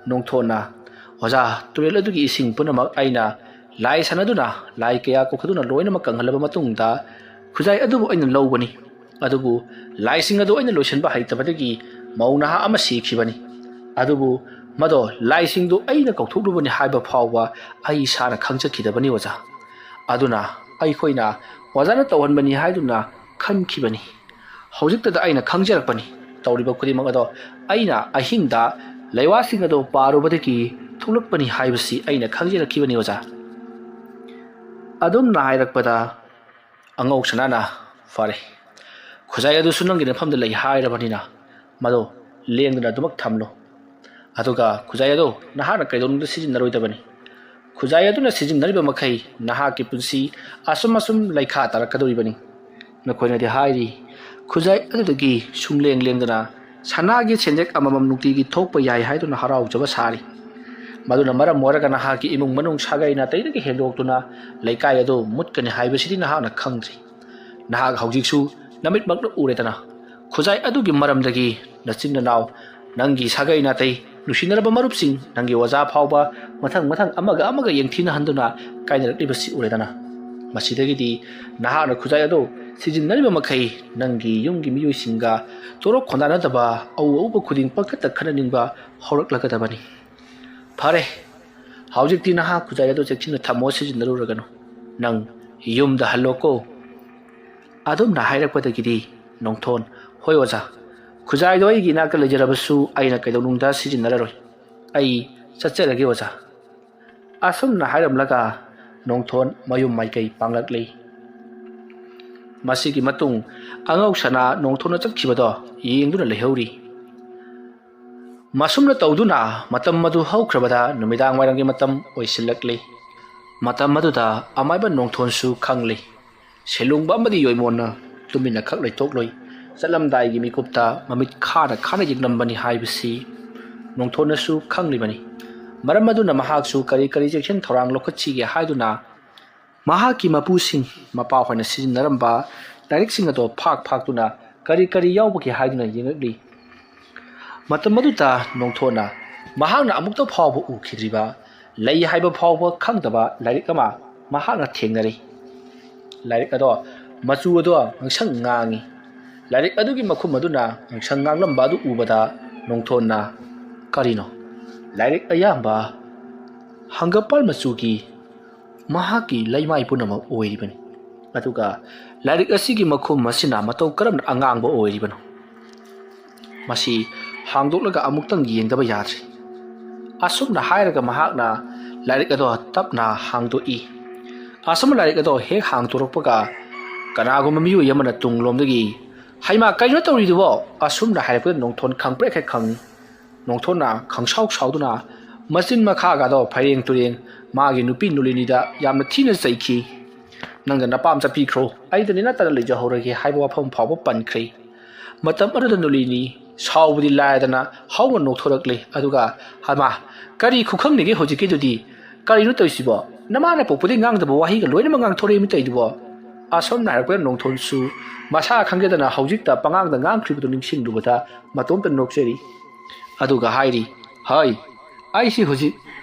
ꯅꯣꯡꯊꯣꯟꯅ ꯑꯣꯖꯥ ꯇꯨꯔꯦꯜ ꯑꯗꯨꯒꯤ ꯏꯁꯤꯡ ꯄꯨꯝꯅꯃꯛ ꯑꯩꯅ ꯂꯥꯏ ꯁꯥꯟꯅꯗꯨꯅ ꯂꯥꯏ ꯀꯌꯥ ꯀꯧꯈꯠꯇꯨꯅ ꯂꯣꯏꯅꯃꯛ ꯀꯪꯍꯜꯂꯕ ꯃꯇꯨꯡꯗ ꯈꯨꯖꯥꯏ ꯑꯗꯨꯕꯨ ꯑꯩꯅ ꯂꯧꯕꯅꯤ ꯑꯗꯨꯕꯨ ꯂꯥꯏꯁꯤꯡ ꯑꯗꯨ ꯑꯩꯅ ꯂꯣꯏꯁꯤꯟꯕ ꯍꯩꯇꯕꯗꯒꯤ ꯃꯧ ꯅꯍꯥ ꯑꯃ ꯁꯤꯈꯤꯕꯅꯤ ꯑꯗꯨꯕꯨ ꯃꯗꯣ ꯂꯥꯏꯁꯤꯡꯗꯨ ꯑꯩꯅ ꯀꯧꯊꯣꯛꯂꯨꯕꯅꯤ ꯍꯥꯏꯕ ꯐꯥꯎꯕ ꯑꯩ ꯏꯁꯥꯅ ꯈꯪꯖꯈꯤꯗꯕꯅꯤ ꯑꯣꯖꯥ ꯑꯗꯨꯅ ꯑꯩꯈꯣꯏꯅ ꯑꯣꯖꯥꯅ ꯇꯧꯍꯟꯕꯅꯤ ꯍꯥꯏꯗꯨꯅ ꯈꯟꯈꯤꯕꯅꯤ ꯍꯧꯖꯤꯛꯇꯗ ꯑꯩꯅ ꯈꯪꯖꯔꯛꯄꯅꯤ ꯇꯧꯔꯤꯕ ꯈꯨꯗꯤꯡꯃꯛ ꯑꯗꯣ ꯑꯩꯅ ꯑꯍꯤꯡꯗ ꯂꯩꯋꯥꯁꯤꯡ ꯑꯗꯣ ꯄꯥꯔꯨꯕꯗꯒꯤ ꯊꯣꯛꯂꯛꯄꯅꯤ ꯍꯥꯏꯕꯁꯤ ꯑꯩꯅ ꯈꯪꯖꯔꯛꯈꯤꯕꯅꯤ ꯑꯣꯖꯥ ꯑꯗꯨꯝꯅ ꯍꯥꯏꯔꯛꯄꯗ ꯑꯉꯧ ꯁꯅꯥꯅ ꯐꯔꯦ ꯈꯨꯖꯥꯏ ꯑꯗꯨꯁꯨ ꯅꯪꯒꯤ ꯅꯐꯝꯗ ꯂꯩ ꯍꯥꯏꯔꯕꯅꯤꯅ ꯃꯗꯣ ꯂꯦꯡꯗꯅ ꯑꯗꯨꯃꯛ ꯊꯝꯂꯣ ꯑꯗꯨꯒ ꯈꯨꯖꯥꯏ ꯑꯗꯣ ꯅꯍꯥꯛꯅ ꯀꯩꯗꯧꯅꯨꯡꯗ ꯁꯤꯖꯤꯟꯅꯔꯣꯏꯗꯕꯅꯤ ꯈꯨꯖꯥꯏ ꯑꯗꯨꯅ ꯁꯤꯖꯤꯟꯅꯔꯤꯕ ꯃꯈꯩ ꯅꯍꯥꯛꯀꯤ ꯄꯨꯟꯁꯤ ꯑꯁꯨꯝ ꯂꯩꯈꯥ ꯇꯥꯔꯛꯀꯗꯧꯔꯤꯕꯅꯤ ꯅꯈꯣꯏꯅꯗꯤ ꯍꯥꯏꯔꯤ ꯈꯨꯖꯥꯏ ꯑꯗꯨꯗꯒꯤ ꯁꯨꯡꯂꯦꯡ ꯂꯦꯡꯗꯅ ꯁꯅꯥꯒꯤ ꯁꯦꯟꯖꯦꯛ ꯑꯃꯃꯝ ꯅꯨꯡꯇꯤꯒꯤ ꯊꯣꯛꯄ ꯌꯥꯏ ꯍꯥꯏꯗꯨꯅ ꯍꯔꯥꯎꯖꯕ ꯁꯥꯔꯤ ꯃꯗꯨꯅ ꯃꯔꯝ ꯑꯣꯏꯔꯒ ꯅꯍꯥꯛꯀꯤ ꯏꯃꯨꯡ ꯃꯅꯨꯡ ꯁꯥꯒꯩ ꯅꯥꯇꯩꯗꯒꯤ ꯍꯦꯟꯗꯣꯛꯇꯨꯅ ꯂꯩꯀꯥꯏ ꯑꯗꯨ ꯃꯨꯠꯀꯅꯤ ꯍꯥꯏꯕꯁꯤꯗꯤ ꯅꯍꯥꯛꯅ ꯈꯪꯗ꯭ꯔꯤ ꯅꯍꯥꯛ ꯍꯧꯖꯤꯛꯁꯨ ꯅꯃꯤꯠꯃꯛꯅ ꯎꯔꯦꯗꯅ ꯈꯨꯖꯥꯏ ꯑꯗꯨꯒꯤ ꯃꯔꯝꯗꯒꯤ ꯅꯆꯤꯟ ꯅꯅꯥꯎ ꯅꯪꯒꯤ ꯁꯥꯒꯩ ꯅꯥꯇꯩ ꯅꯨꯡꯁꯤꯅꯔꯕ ꯃꯔꯨꯞꯁꯤꯡ ꯅꯪꯒꯤ ꯑꯣꯖꯥ ꯐꯥꯎꯕ ꯃꯊꯪ ꯑꯃꯒ ꯌꯦꯡꯊꯤꯅꯍꯟꯗꯨꯅ ꯀꯥꯏꯅꯔꯛꯂꯤꯕꯁꯤ ꯎꯔꯦꯗꯅ ꯃꯁꯤꯗꯒꯤꯗꯤ ꯅꯍꯥꯛꯅ ꯈꯨꯖꯥꯏ ꯑꯗꯨ ꯁꯤꯖꯤꯟꯅꯔꯤꯕ ꯃꯈꯩ ꯅꯪꯒꯤ ꯌꯨꯝꯒꯤ ꯃꯤꯑꯣꯏꯁꯤꯡꯒ ꯇꯣꯔꯣꯛ ꯈꯣꯟꯗꯥꯅꯗꯕ ꯑꯎꯕ ꯈꯨꯗꯤꯡ ꯄꯪꯈꯠꯇ ꯈꯟꯅꯅꯤꯡꯕ ꯍꯧꯔꯛꯂꯒꯗꯕꯅꯤ ꯐꯔꯦ ꯍꯧꯖꯤꯛꯇꯤ ꯅꯍꯥꯛ ꯈꯨꯖꯥꯏ ꯑꯗꯨ ꯆꯦꯛꯁꯤꯟꯅ ꯊꯝꯃꯣ ꯁꯤꯖꯤꯟꯅꯔꯨꯔꯒꯅꯨ ꯅꯪ ꯌꯨꯝꯗ ꯍꯜꯂꯣꯀꯣ ꯑꯗꯨꯝꯅ ꯍꯥꯏꯔꯛꯄꯗꯒꯤꯗꯤ ꯅꯣꯡꯊꯣꯟ ꯍꯣꯏ ꯑꯣꯖꯥ ꯈꯨꯖꯥꯏꯗꯣ ꯑꯩꯒꯤ ꯏꯅꯥꯛꯇ ꯂꯩꯖꯔꯕꯁꯨ ꯑꯩꯅ ꯀꯩꯗꯧꯅꯨꯡꯗ ꯁꯤꯖꯤꯟꯅꯔꯔꯣꯏ ꯑꯩ ꯆꯠꯆꯔꯒꯦ ꯑꯣꯖꯥ ꯑꯁꯨꯝꯅ ꯍꯥꯏꯔꯝꯂꯒ ꯅꯣꯡꯊꯣꯟ ꯃꯌꯨꯝ ꯃꯥꯏꯀꯩ ꯄꯥꯡꯂꯛꯂꯤ ꯃꯁꯤꯒꯤ ꯃꯇꯨꯡ ꯑꯉꯧꯁꯅꯥ ꯅꯣꯡꯊꯣꯟꯅ ꯆꯠꯈꯤꯕꯗꯣ ꯌꯦꯡꯗꯨꯅ ꯂꯩꯍꯧꯔꯤ ꯃꯁꯨꯝꯅ ꯇꯧꯗꯨꯅ ꯃꯇꯝ ꯃꯗꯨ ꯍꯧꯈ꯭ꯔꯕꯗ ꯅꯨꯃꯤꯗꯥꯡ ꯋꯥꯏꯔꯝꯒꯤ ꯃꯇꯝ ꯑꯣꯏꯁꯤꯜꯂꯛꯂꯤ ꯃꯇꯝ ꯑꯗꯨꯗ ꯑꯃꯥꯏꯕ ꯅꯣꯡꯊꯣꯟꯁꯨ ꯈꯪꯂꯤ ꯁꯦꯂꯨꯡꯕ ꯑꯃꯗꯤ ꯌꯣꯏꯃꯣꯟꯅ ꯇꯨꯃꯤꯟꯅ ꯈꯛ ꯂꯩꯊꯣꯛꯂꯣꯏ ꯆꯠꯂꯝꯗꯥꯏꯒꯤ ꯃꯤꯀꯨꯞꯇ ꯃꯃꯤꯠ ꯈꯥꯅ ꯌꯦꯡꯂꯝꯕꯅꯤ ꯍꯥꯏꯕꯁꯤ ꯅꯣꯡꯊꯣꯟꯅꯁꯨ ꯈꯪꯂꯤꯕꯅꯤ ꯃꯔꯝ ꯑꯗꯨꯅ ꯃꯍꯥꯛꯁꯨ ꯀꯔꯤ ꯆꯦꯛꯁꯤꯟ ꯊꯧꯔꯥꯡ ꯂꯧꯈꯠꯁꯤꯒꯦ ꯍꯥꯏꯗꯨꯅ ꯃꯍꯥꯛꯀꯤ ꯃꯄꯨꯁꯤꯡ ꯃꯄꯥꯍꯣꯏꯅ ꯁꯤꯖꯤꯟꯅꯔꯝꯕ ꯂꯥꯏꯔꯤꯛꯁꯤꯡ ꯑꯗꯣ ꯐꯥꯛꯇꯨꯅ ꯀꯔꯤ ꯌꯥꯎꯕꯒꯦ ꯍꯥꯏꯗꯨꯅ ꯌꯦꯡꯂꯛꯂꯤ ꯃꯇꯝ ꯑꯗꯨꯗ ꯅꯣꯡꯊꯣꯟꯅ ꯃꯍꯥꯛꯅ ꯑꯃꯨꯛꯇ ꯐꯥꯎꯕ ꯎꯈꯤꯗ꯭ꯔꯤꯕ ꯂꯩ ꯍꯥꯏꯕ ꯐꯥꯎꯕ ꯈꯪꯗꯕ ꯂꯥꯏꯔꯤꯛ ꯑꯃ ꯃꯍꯥꯛꯅ ꯊꯦꯡꯅꯔꯤ ꯂꯥꯏꯔꯤꯛ ꯑꯗꯣ ꯃꯆꯨ ꯑꯗꯣ ꯉꯥꯡꯁꯪ ꯉꯥꯡꯉꯤ ꯂꯥꯏꯔꯤꯛ ꯑꯗꯨꯒꯤ ꯃꯈꯨꯝ ꯑꯗꯨꯅ ꯉꯥꯡꯁꯪ ꯉꯥꯡꯂꯝꯕ ꯑꯗꯨ ꯎꯕꯗ ꯅꯣꯡꯊꯣꯟꯅ ꯀꯔꯤꯅꯣ ꯂꯥꯏꯔꯤꯛ ꯑꯌꯥꯝꯕ ꯍꯪꯒꯄꯥꯜ ꯃꯆꯨꯒꯤ ꯃꯍꯥꯛꯀꯤ ꯂꯩꯃꯥꯏ ꯄꯨꯝꯅꯃꯛ ꯑꯣꯏꯔꯤꯕꯅꯤ ꯑꯗꯨꯒ ꯂꯥꯏꯔꯤꯛ ꯑꯁꯤꯒꯤ ꯃꯈꯨꯝ ꯑꯁꯤꯅ ꯃꯇꯧ ꯀꯔꯝꯅ ꯑꯉꯥꯡꯕ ꯑꯣꯏꯔꯤꯕꯅꯣ ꯃꯁꯤ ꯍꯥꯡꯗꯣꯛꯂꯒ ꯑꯃꯨꯛꯇꯪ ꯌꯦꯡꯗꯕ ꯌꯥꯗ꯭ꯔꯤ ꯑꯁꯨꯝꯅ ꯍꯥꯏꯔꯒ ꯃꯍꯥꯛꯅ ꯂꯥꯏꯔꯤꯛ ꯑꯗꯣ ꯇꯞꯅ ꯍꯥꯡꯗꯣꯛꯏ ꯑꯁꯨꯝꯅ ꯂꯥꯏꯔꯤꯛ ꯑꯗꯣ ꯍꯦꯛ ꯍꯥꯡꯗꯣꯔꯛꯄꯒ ꯀꯅꯥꯒꯨꯝꯕ ꯃꯤꯑꯣꯏ ꯑꯃꯅ ꯇꯨꯡꯂꯣꯝꯗꯒꯤ ꯍꯩꯃꯥ ꯀꯩꯅꯣ ꯇꯧꯔꯤꯗꯨꯕꯣ ꯑꯁꯨꯝꯅ ꯍꯥꯏꯔꯛꯄꯗ ꯅꯣꯡꯊꯣꯟ ꯈꯪꯄ꯭ꯔꯦꯛ ꯍꯦꯛ ꯈꯪꯉꯤ ꯅꯣꯡꯊꯣꯟꯅ ꯈꯪꯁꯥꯎꯗꯨꯅ ꯃꯆꯤꯟ ꯃꯈꯥꯒꯗꯣ ꯐꯩꯔꯦꯡ ꯇꯨꯔꯦꯡ ꯃꯥꯒꯤ ꯅꯨꯄꯤ ꯅꯨꯂꯤꯅꯤꯗ ꯌꯥꯝꯅ ꯊꯤꯅ ꯆꯩꯈꯤ ꯅꯪꯒ ꯅꯄꯥꯝ ꯆꯠꯄꯤꯈ꯭ꯔꯣ ꯑꯩꯗ ꯅꯠꯇꯅ ꯂꯩꯖꯍꯧꯔꯒꯦ ꯍꯥꯏꯕ ꯋꯥꯐꯝ ꯐꯥꯎꯕ ꯄꯟꯈ꯭ꯔꯦ ꯃꯇꯝ ꯑꯗꯨꯗ ꯅꯨꯂꯤꯅꯤ ꯁꯥꯎꯕꯗꯤ ꯂꯥꯏꯗꯅ ꯍꯧꯅ ꯅꯣꯛꯊꯣꯔꯛꯂꯤ ꯑꯗꯨꯒ ꯍꯩꯃꯥ ꯀꯔꯤ ꯈꯨꯈꯪꯅꯤꯒꯦ ꯍꯧꯖꯤꯛꯀꯤꯗꯨꯗꯤ ꯀꯔꯤꯅꯣ ꯇꯧꯏꯁꯤꯕꯣ ꯅꯃꯥꯅ ꯄꯣꯛꯄꯗꯤ ꯉꯥꯡꯗꯕ ꯋꯥꯍꯩꯒ ꯂꯣꯏꯅꯃꯛ ꯉꯥꯡꯊꯣꯔꯛꯏ ꯇꯧꯏꯗꯨꯕꯣ ꯑꯁꯣꯝꯅ ꯍꯥꯏꯔꯛꯄꯗ ꯅꯣꯡꯊꯣꯟꯁꯨ ꯃꯁꯥ ꯈꯪꯖꯗꯅ ꯍꯧꯖꯤꯛꯇ ꯄꯉꯥꯡꯗ ꯉꯥꯡꯈ꯭ꯔꯤꯕꯗꯨ ꯅꯤꯡꯁꯤꯡꯂꯨꯕꯗ ꯃꯇꯣꯝꯇ ꯅꯣꯛꯆꯔꯤ ꯑꯗꯨꯒ ꯍꯥꯏꯔꯤ ꯍꯩ ꯑꯩꯁꯤ ꯍꯧꯖꯤꯛ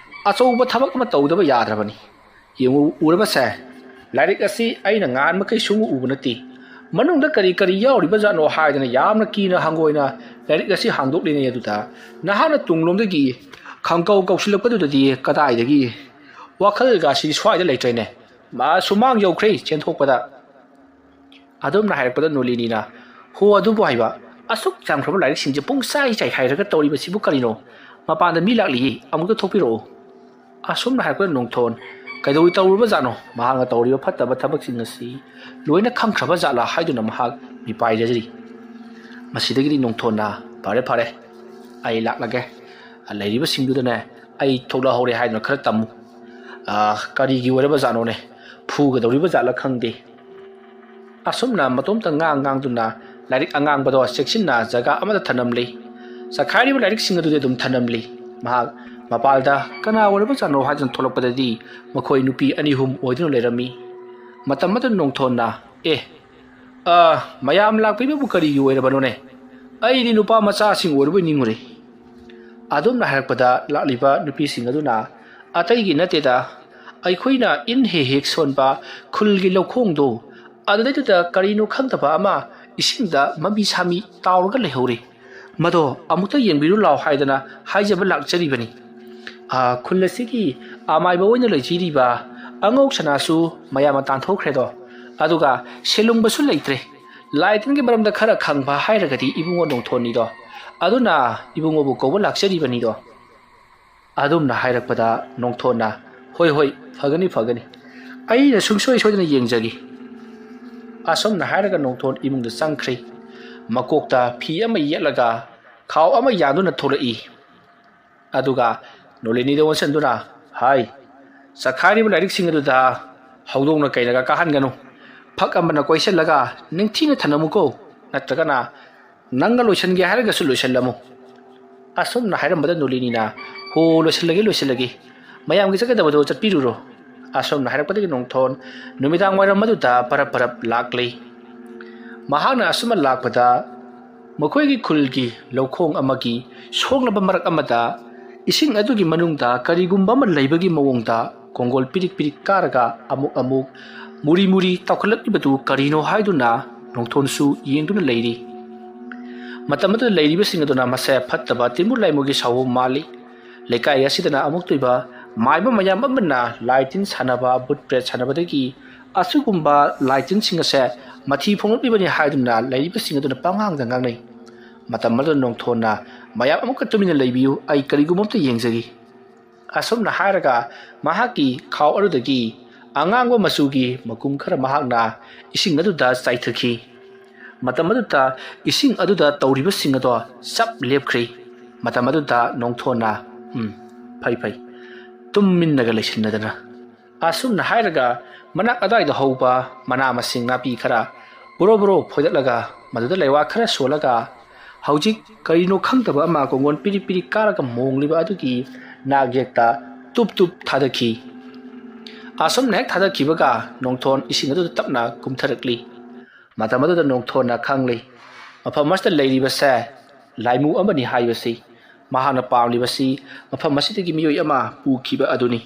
ꯑꯆꯧꯕ ꯊꯕꯛ ꯑꯃ ꯇꯧꯗꯕ ꯌꯥꯗ꯭ꯔꯕꯅꯤ ꯌꯦꯡꯉꯨ ꯎꯔꯕꯁꯦ ꯂꯥꯏꯔꯤꯛ ꯑꯁꯤ ꯑꯩꯅ ꯉꯥꯟꯃꯈꯩ ꯁꯨꯡꯎ ꯎꯕ ꯅꯠꯇꯦ ꯃꯅꯨꯡꯗ ꯀꯔꯤ ꯌꯥꯎꯔꯤꯕꯖꯥꯠꯅꯣ ꯍꯥꯏꯗꯅ ꯌꯥꯝꯅ ꯀꯤꯅ ꯍꯪꯒꯣꯏꯅ ꯂꯥꯏꯔꯤꯛ ꯑꯁꯤ ꯍꯥꯡꯗꯣꯛꯂꯤꯉꯩ ꯑꯗꯨꯗ ꯅꯍꯥꯛꯅ ꯇꯨꯡꯂꯣꯝꯗꯒꯤ ꯀꯧꯁꯤꯜꯂꯛꯄꯗꯨꯗꯗꯤ ꯀꯗꯥꯏꯗꯒꯤ ꯋꯥꯈꯜꯒꯁꯤ ꯁ꯭ꯋꯥꯏꯗ ꯂꯩꯇ꯭ꯔꯦꯅꯦ ꯁꯨꯃꯥꯡ ꯌꯧꯈ꯭ꯔꯦ ꯆꯦꯟꯊꯣꯛꯄꯗ ꯑꯗꯨꯝꯅ ꯍꯥꯏꯔꯛꯄꯗ ꯅꯣꯂꯤꯅꯤꯅ ꯍꯣ ꯑꯗꯨꯕꯨ ꯍꯥꯏꯕ ꯑꯁꯨꯛ ꯌꯥꯝꯈ꯭ꯔꯕ ꯂꯥꯏꯔꯤꯛꯁꯤꯡꯁꯦ ꯄꯨꯡꯆꯥꯏ ꯆꯥꯏꯈꯥꯏꯔꯒ ꯇꯧꯔꯤꯕꯁꯤꯕꯨ ꯀꯔꯤꯅꯣ ꯃꯄꯥꯟꯗ ꯃꯤ ꯂꯥꯛꯂꯤꯌꯦ ꯑꯃꯨꯛꯇ ꯊꯣꯛꯄꯤꯔꯛꯑꯣ ꯑꯁꯨꯝꯅ ꯍꯥꯏꯔꯛꯄꯗ ꯅꯣꯡꯊꯣꯟ ꯀꯩꯗꯧꯏ ꯇꯧꯔꯨꯕꯖꯥꯠꯅꯣ ꯃꯍꯥꯛꯅ ꯇꯧꯔꯤꯕ ꯐꯠꯇꯕ ꯊꯕꯛꯁꯤꯡ ꯑꯁꯤ ꯂꯣꯏꯅ ꯈꯪꯈ꯭ꯔꯕ ꯖꯥꯠꯂꯥ ꯍꯥꯏꯗꯨꯅ ꯃꯍꯥꯛ ꯃꯤꯄꯥꯏꯖꯔꯤ ꯃꯁꯤꯗꯒꯤꯗꯤ ꯅꯣꯡꯊꯣꯟꯅ ꯐꯔꯦ ꯑꯩ ꯂꯥꯛꯂꯒꯦ ꯂꯩꯔꯤꯕꯁꯤꯡꯗꯨꯗꯅꯦ ꯑꯩ ꯊꯣꯛꯂꯛꯍꯧꯔꯦ ꯍꯥꯏꯗꯨꯅ ꯈꯔ ꯇꯝꯃꯨ ꯀꯔꯤꯒꯤ ꯑꯣꯏꯔꯕ ꯖꯥꯠꯅꯣꯅꯦ ꯐꯨꯒꯗꯧꯔꯤꯕ ꯖꯥꯠꯂꯥ ꯈꯪꯗꯦ ꯑꯁꯨꯝꯅ ꯃꯇꯣꯝꯇ ꯉꯥꯡꯗꯨꯅ ꯂꯥꯏꯔꯤꯛ ꯑꯉꯥꯡꯕꯗꯣ ꯆꯦꯛꯁꯤꯟꯅ ꯖꯒꯥ ꯑꯃꯗ ꯊꯅꯝꯂꯤ ꯆꯈꯥꯏꯔꯤꯕ ꯂꯥꯏꯔꯤꯛꯁꯤꯡ ꯑꯗꯨꯗꯤ ꯑꯗꯨꯝ ꯊꯅꯝꯂꯤ ꯃꯍꯥꯛ ꯃꯄꯥꯜꯗ ꯀꯅꯥ ꯑꯣꯏꯔꯕ ꯖꯥꯠꯅꯣ ꯍꯥꯏꯗꯨꯅ ꯊꯣꯛꯂꯛꯄꯗꯗꯤ ꯃꯈꯣꯏ ꯅꯨꯄꯤ 2-3 ꯑꯣꯏꯗꯨꯅ ꯂꯩꯔꯝꯃꯤ ꯃꯇꯝ ꯑꯗꯨ ꯅꯣꯡꯊꯣꯟꯅ ꯃꯌꯥꯝ ꯂꯥꯛꯄꯤꯕꯕꯨ ꯀꯔꯤꯒꯤ ꯑꯣꯏꯔꯕꯅꯣꯅꯦ ꯑꯩꯗꯤ ꯅꯨꯄꯥ ꯃꯆꯥꯁꯤꯡ ꯑꯣꯏꯔꯕꯣꯏ ꯅꯤꯡꯉꯨꯔꯦ ꯑꯗꯨꯝꯅ ꯍꯥꯏꯔꯛꯄꯗ ꯂꯥꯛꯂꯤꯕ ꯅꯨꯄꯤꯁꯤꯡ ꯑꯗꯨꯅ ꯑꯇꯩꯒꯤ ꯅꯠꯇꯦꯗ ꯑꯩꯈꯣꯏꯅ ꯏꯟ ꯍꯦꯛ ꯁꯣꯟꯕ ꯈꯨꯜꯒꯤ ꯂꯧꯈꯣꯡꯗꯣ ꯑꯗꯨꯗꯩꯗꯨꯗ ꯀꯔꯤꯅꯣ ꯈꯪꯗꯕ ꯑꯃ ꯏꯁꯤꯡꯗ ꯃꯃꯤ ꯁꯥꯃꯤ ꯇꯥꯎꯔꯒ ꯂꯩꯍꯧꯔꯤ ꯃꯗꯣ ꯑꯃꯨꯛꯇ ꯌꯦꯡꯕꯤꯔꯨ ꯂꯥꯎ ꯍꯥꯏꯗꯅ ꯍꯥꯏꯖꯕ ꯂꯥꯛꯆꯔꯤꯕꯅꯤ ꯈꯨꯜ ꯑꯁꯤꯒꯤ ꯑꯃꯥꯏꯕ ꯑꯣꯏꯅ ꯂꯩꯖꯔꯤꯕ ꯑꯉꯧ ꯁꯅꯥꯁꯨ ꯃꯌꯥꯝꯅ ꯇꯥꯟꯊꯣꯛꯈ꯭ꯔꯦꯗꯣ ꯑꯗꯨꯒ ꯁꯦꯂꯨꯡꯕꯁꯨ ꯂꯩꯇ꯭ꯔꯦ ꯂꯥꯏꯇꯤꯟꯒꯤ ꯃꯔꯝꯗ ꯈꯔ ꯈꯪꯕ ꯍꯥꯏꯔꯒꯗꯤ ꯏꯕꯨꯡꯉꯣ ꯅꯣꯡꯊꯣꯟꯅꯤꯗꯣ ꯑꯗꯨꯅ ꯏꯕꯨꯡꯉꯣꯕꯨ ꯀꯧꯕ ꯂꯥꯛꯆꯔꯤꯕꯅꯤꯗꯣ ꯑꯗꯨꯝꯅ ꯍꯥꯏꯔꯛꯄꯗ ꯅꯣꯡꯊꯣꯟꯅ ꯍꯣꯏ ꯍꯣꯏ ꯐꯒꯅꯤ ꯐꯒꯅꯤ ꯑꯩꯅ ꯁꯨꯡꯁꯣꯏ ꯁꯣꯏꯗꯅ ꯌꯦꯡꯖꯒꯦ ꯑꯁꯨꯝꯅ ꯍꯥꯏꯔꯒ ꯅꯣꯡꯊꯣꯟ ꯏꯃꯨꯡꯗ ꯆꯪꯈ꯭ꯔꯤ ꯃꯀꯣꯛꯇ ꯐꯤ ꯑꯃ ꯌꯦꯠꯂꯒ ꯈꯥꯎ ꯑꯃ ꯌꯥꯟꯗꯨꯅ ꯊꯣꯛꯂꯛꯏ ꯑꯗꯨꯒ ꯅꯣꯂꯤꯅꯤꯗ ꯑꯣꯟꯁꯤꯟꯗꯨꯅ ꯍꯥꯏ ꯆꯈꯥꯏꯔꯤꯕ ꯂꯥꯏꯔꯤꯛꯁꯤꯡ ꯑꯗꯨꯗ ꯍꯧꯗꯣꯡꯅ ꯀꯩꯅꯒ ꯀꯥꯍꯟꯒꯅꯨ ꯐꯛ ꯑꯃꯅ ꯀꯣꯏꯁꯤꯜꯂꯒ ꯅꯤꯡꯊꯤꯅ ꯊꯅꯝꯃꯨꯀꯣ ꯅꯠꯇ꯭ꯔꯒꯅ ꯅꯪꯒ ꯂꯣꯏꯁꯤꯟꯒꯦ ꯍꯥꯏꯔꯒꯁꯨ ꯂꯣꯏꯁꯤꯜꯂꯝꯃꯨ ꯑꯁꯨꯝꯅ ꯍꯥꯏꯔꯝꯕꯗ ꯅꯣꯂꯤꯅꯤꯅ ꯍꯣ ꯂꯣꯏꯁꯤꯜꯂꯒꯦ ꯃꯌꯥꯝꯒꯤ ꯆꯠꯀꯗꯕꯗꯣ ꯆꯠꯄꯤꯔꯨꯔꯣ ꯑꯁꯨꯝꯅ ꯍꯥꯏꯔꯛꯄꯗꯒꯤ ꯅꯣꯡꯊꯣꯟ ꯅꯨꯃꯤꯗꯥꯡ ꯋꯥꯏꯔꯝ ꯑꯗꯨꯗ ꯄꯔꯞ ꯂꯥꯛꯂꯤ ꯃꯍꯥꯛꯅ ꯑꯁꯨꯝꯅ ꯂꯥꯛꯄꯗ ꯃꯈꯣꯏꯒꯤ ꯈꯨꯜꯒꯤ ꯂꯧꯈꯣꯡ ꯑꯃꯒꯤ ꯁꯣꯛꯂꯕ ꯃꯔꯛ ꯑꯃꯗ ꯏꯁꯤꯡ ꯑꯗꯨꯒꯤ ꯃꯅꯨꯡꯗ ꯀꯔꯤꯒꯨꯝꯕ ꯑꯃ ꯂꯩꯕꯒꯤ ꯃꯑꯣꯡꯗ ꯀꯣꯡꯒꯣꯜ ꯄꯤꯔꯤꯛ ꯀꯥꯔꯒ ꯑꯃꯨꯛ ꯃꯨꯔꯤ ꯇꯥꯎꯈꯠꯂꯛꯂꯤꯕꯗꯨ ꯀꯔꯤꯅꯣ ꯍꯥꯏꯗꯨꯅ ꯅꯣꯡꯊꯣꯟꯁꯨ ꯌꯦꯡꯗꯨꯅ ꯂꯩꯔꯤ ꯃꯇꯝ ꯑꯗꯨꯗ ꯂꯩꯔꯤꯕꯁꯤꯡ ꯑꯗꯨꯅ ꯃꯁꯥ ꯐꯠꯇꯕ ꯇꯤꯃꯨ ꯂꯩꯃꯨꯒꯤ ꯁꯥꯎꯕ ꯃꯥꯜꯂꯤ ꯂꯩꯀꯥꯏ ꯑꯁꯤꯗꯅ ꯑꯃꯨꯛꯇꯣꯏꯕ ꯃꯥꯏꯕ ꯃꯌꯥꯝ ꯑꯃꯅ ꯂꯥꯏꯇꯤꯟ ꯁꯥꯟꯅꯕ ꯕꯨꯠ ꯄ꯭ꯔꯦꯠ ꯁꯥꯟꯅꯕꯗꯒꯤ ꯑꯁꯤꯒꯨꯝꯕ ꯂꯥꯏꯇꯤꯟꯁꯤꯡ ꯑꯁꯦ ꯃꯊꯤ ꯐꯣꯡꯂꯛꯂꯤꯕꯅꯤ ꯍꯥꯏꯗꯨꯅ ꯂꯩꯔꯤꯕꯁꯤꯡ ꯑꯗꯨꯅ ꯄꯪꯉꯥꯡꯗ ꯉꯥꯡꯅꯩ ꯃꯇꯝ ꯑꯗꯨꯗ ꯅꯣꯡꯊꯣꯟꯅ ꯃꯌꯥꯝ ꯑꯃꯨꯛꯀ ꯇꯨꯃꯤꯟꯅ ꯂꯩꯕꯤꯌꯨ ꯑꯩ ꯀꯔꯤꯒꯨꯝꯕ ꯑꯝꯇ ꯌꯦꯡꯖꯒꯦ ꯑꯁꯨꯝꯅ ꯍꯥꯏꯔꯒ ꯃꯍꯥꯛꯀꯤ ꯈꯥꯎ ꯑꯗꯨꯗꯒꯤ ꯑꯉꯥꯡꯕ ꯃꯆꯨꯒꯤ ꯃꯀꯨꯝ ꯈꯔ ꯃꯍꯥꯛꯅ ꯏꯁꯤꯡ ꯑꯗꯨꯗ ꯆꯥꯏꯊꯈꯤ ꯃꯇꯝ ꯑꯗꯨꯗ ꯏꯁꯤꯡ ꯑꯗꯨꯗ ꯇꯧꯔꯤꯕꯁꯤꯡ ꯑꯗꯣ ꯆꯞ ꯂꯦꯞꯈ꯭ꯔꯤ ꯃꯇꯝ ꯑꯗꯨꯗ ꯅꯣꯡꯊꯣꯟꯅ ꯐꯩ ꯇꯨꯝꯃꯤꯟꯅꯒ ꯂꯩꯁꯤꯟꯅꯗꯅ ꯑꯁꯨꯝꯅ ꯍꯥꯏꯔꯒ ꯃꯅꯥꯛ ꯑꯗꯥꯏꯗ ꯍꯧꯕ ꯃꯅꯥ ꯃꯁꯤꯡ ꯅꯥꯄꯤ ꯈꯔ ꯕꯣꯔꯣ ꯐꯣꯏꯗꯠꯂꯒ ꯃꯗꯨꯗ ꯂꯩꯋꯥ ꯈꯔ ꯁꯣꯜꯂꯒ ꯍꯧꯖꯤꯛ ꯀꯔꯤꯅꯣ ꯈꯪꯗꯕ ꯑꯃ ꯀꯣꯡꯒꯣꯟ ꯄꯤꯔꯤꯛ ꯀꯥꯔꯒ ꯃꯣꯡꯂꯤꯕ ꯑꯗꯨꯒꯤ ꯅꯥꯛ ꯌꯦꯛꯇ ꯇꯨꯞ ꯊꯥꯗꯈꯤ ꯑꯁꯨꯝꯅ ꯍꯦꯛ ꯊꯥꯗꯈꯤꯕꯒ ꯅꯣꯡꯊꯣꯟ ꯏꯁꯤꯡ ꯑꯗꯨꯗ ꯇꯞꯅ ꯀꯨꯝꯊꯔꯛꯂꯤ ꯃꯇꯝ ꯑꯗꯨꯗ ꯅꯣꯡꯊꯣꯟꯅ ꯈꯪꯂꯤ ꯃꯐꯝ ꯑꯁꯤꯗ ꯂꯩꯔꯤꯕꯁꯦ ꯂꯥꯏꯃꯨ ꯑꯃꯅꯤ ꯍꯥꯏꯕꯁꯤ ꯃꯍꯥꯛꯅ ꯄꯥꯝꯂꯤꯕꯁꯤ ꯃꯐꯝ ꯑꯁꯤꯗꯒꯤ ꯃꯤꯑꯣꯏ ꯑꯃ ꯄꯨꯈꯤꯕ ꯑꯗꯨꯅꯤ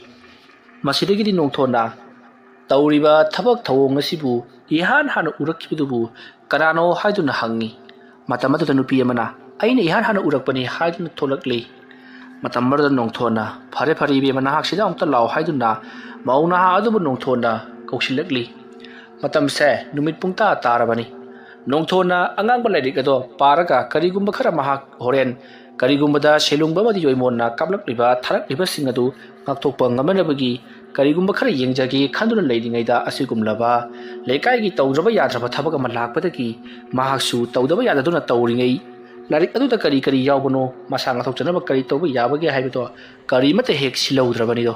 ꯃꯁꯤꯗꯒꯤꯗꯤ ꯅꯣꯡꯊꯣꯟꯅ ꯇꯧꯔꯤꯕ ꯊꯕꯛ ꯊꯧꯑꯣꯡ ꯑꯁꯤꯕꯨ ꯏꯍꯥꯟ ꯍꯥꯟꯅ ꯎꯔꯛꯈꯤꯕꯗꯨꯕు ꯀꯅꯥꯅꯣ ꯍꯥꯏꯗꯨꯅ ꯍꯪꯉꯤ ꯃꯇꯝ ꯑꯗꯨꯗ ꯅꯨꯄꯤ ꯑꯃꯅ ꯑꯩꯅ ꯏꯍꯥꯟ ꯍꯥꯟꯅ ꯎꯔꯛꯄꯅꯤ ꯍꯥꯏꯗꯨꯅ ꯊꯣꯛꯂꯛꯂꯤ ꯃꯇꯝ ꯑꯗꯨꯗ ꯅꯣꯡꯊꯣꯟꯅ ꯐꯔꯦ ꯏꯕꯦꯝꯃ ꯅꯍꯥꯛꯁꯤꯗ ꯑꯃꯨꯛꯇ ꯂꯥꯎ ꯍꯥꯏꯗꯨꯅ ꯃꯧ ꯅꯍꯥ ꯑꯗꯨꯕꯨ ꯅꯣꯡꯊꯣꯟꯅ ꯀꯧꯁꯤꯜꯂꯛꯂꯤ ꯃꯇꯝꯁꯦ ꯅꯨꯃꯤꯠ ꯄꯨꯡꯇꯥ ꯇꯥꯔꯕꯅꯤ ꯅꯣꯡꯊꯣꯟꯅ ꯑꯉꯥꯡꯕ ꯂꯥꯏꯔꯤꯛ ꯑꯗꯣ ꯄꯥꯔꯒ ꯀꯔꯤꯒꯨꯝꯕ ꯈꯔ ꯃꯍꯥꯛ ꯍꯣꯔꯦꯟ ꯀꯔꯤꯒꯨꯝꯕꯗ ꯁꯦꯂꯨꯡꯕ ꯑꯃꯗꯤ ꯌꯣꯏꯃꯣꯟꯅ ꯀꯥꯞꯂꯛꯂꯤꯕ ꯊꯥꯔꯛꯂꯤꯕꯁꯤꯡ ꯑꯗꯨ ꯉꯥꯛꯊꯣꯛꯄ ꯉꯝꯅꯕꯒꯤ ꯀꯔꯤꯒꯨꯝꯕ ꯈꯔ ꯌꯦꯡꯖꯒꯦ ꯈꯟꯗꯨꯅ ꯂꯩꯔꯤꯉꯩꯗ ꯑꯁꯤꯒꯨꯝꯂꯕ ꯂꯩꯀꯥꯏꯒꯤ ꯇꯧꯗ꯭ꯔꯕ ꯌꯥꯗ꯭ꯔꯕ ꯊꯕꯛ ꯑꯃ ꯂꯥꯛꯄꯗꯒꯤ ꯃꯍꯥꯛꯁꯨ ꯇꯧꯗꯕ ꯌꯥꯗꯗꯨꯅ ꯇꯧꯔꯤꯉꯩ ꯂꯥꯏꯔꯤꯛ ꯑꯗꯨꯗ ꯀꯔꯤ ꯌꯥꯎꯕꯅꯣ ꯃꯁꯥ ꯉꯥꯛꯊꯣꯛꯆꯅꯕ ꯀꯔꯤ ꯇꯧꯕ ꯌꯥꯕꯒꯦ ꯍꯥꯏꯕꯗꯣ ꯀꯔꯤꯃꯠꯇ ꯍꯦꯛ ꯁꯤꯜꯍꯧꯗ꯭ꯔꯕꯅꯤꯗꯣ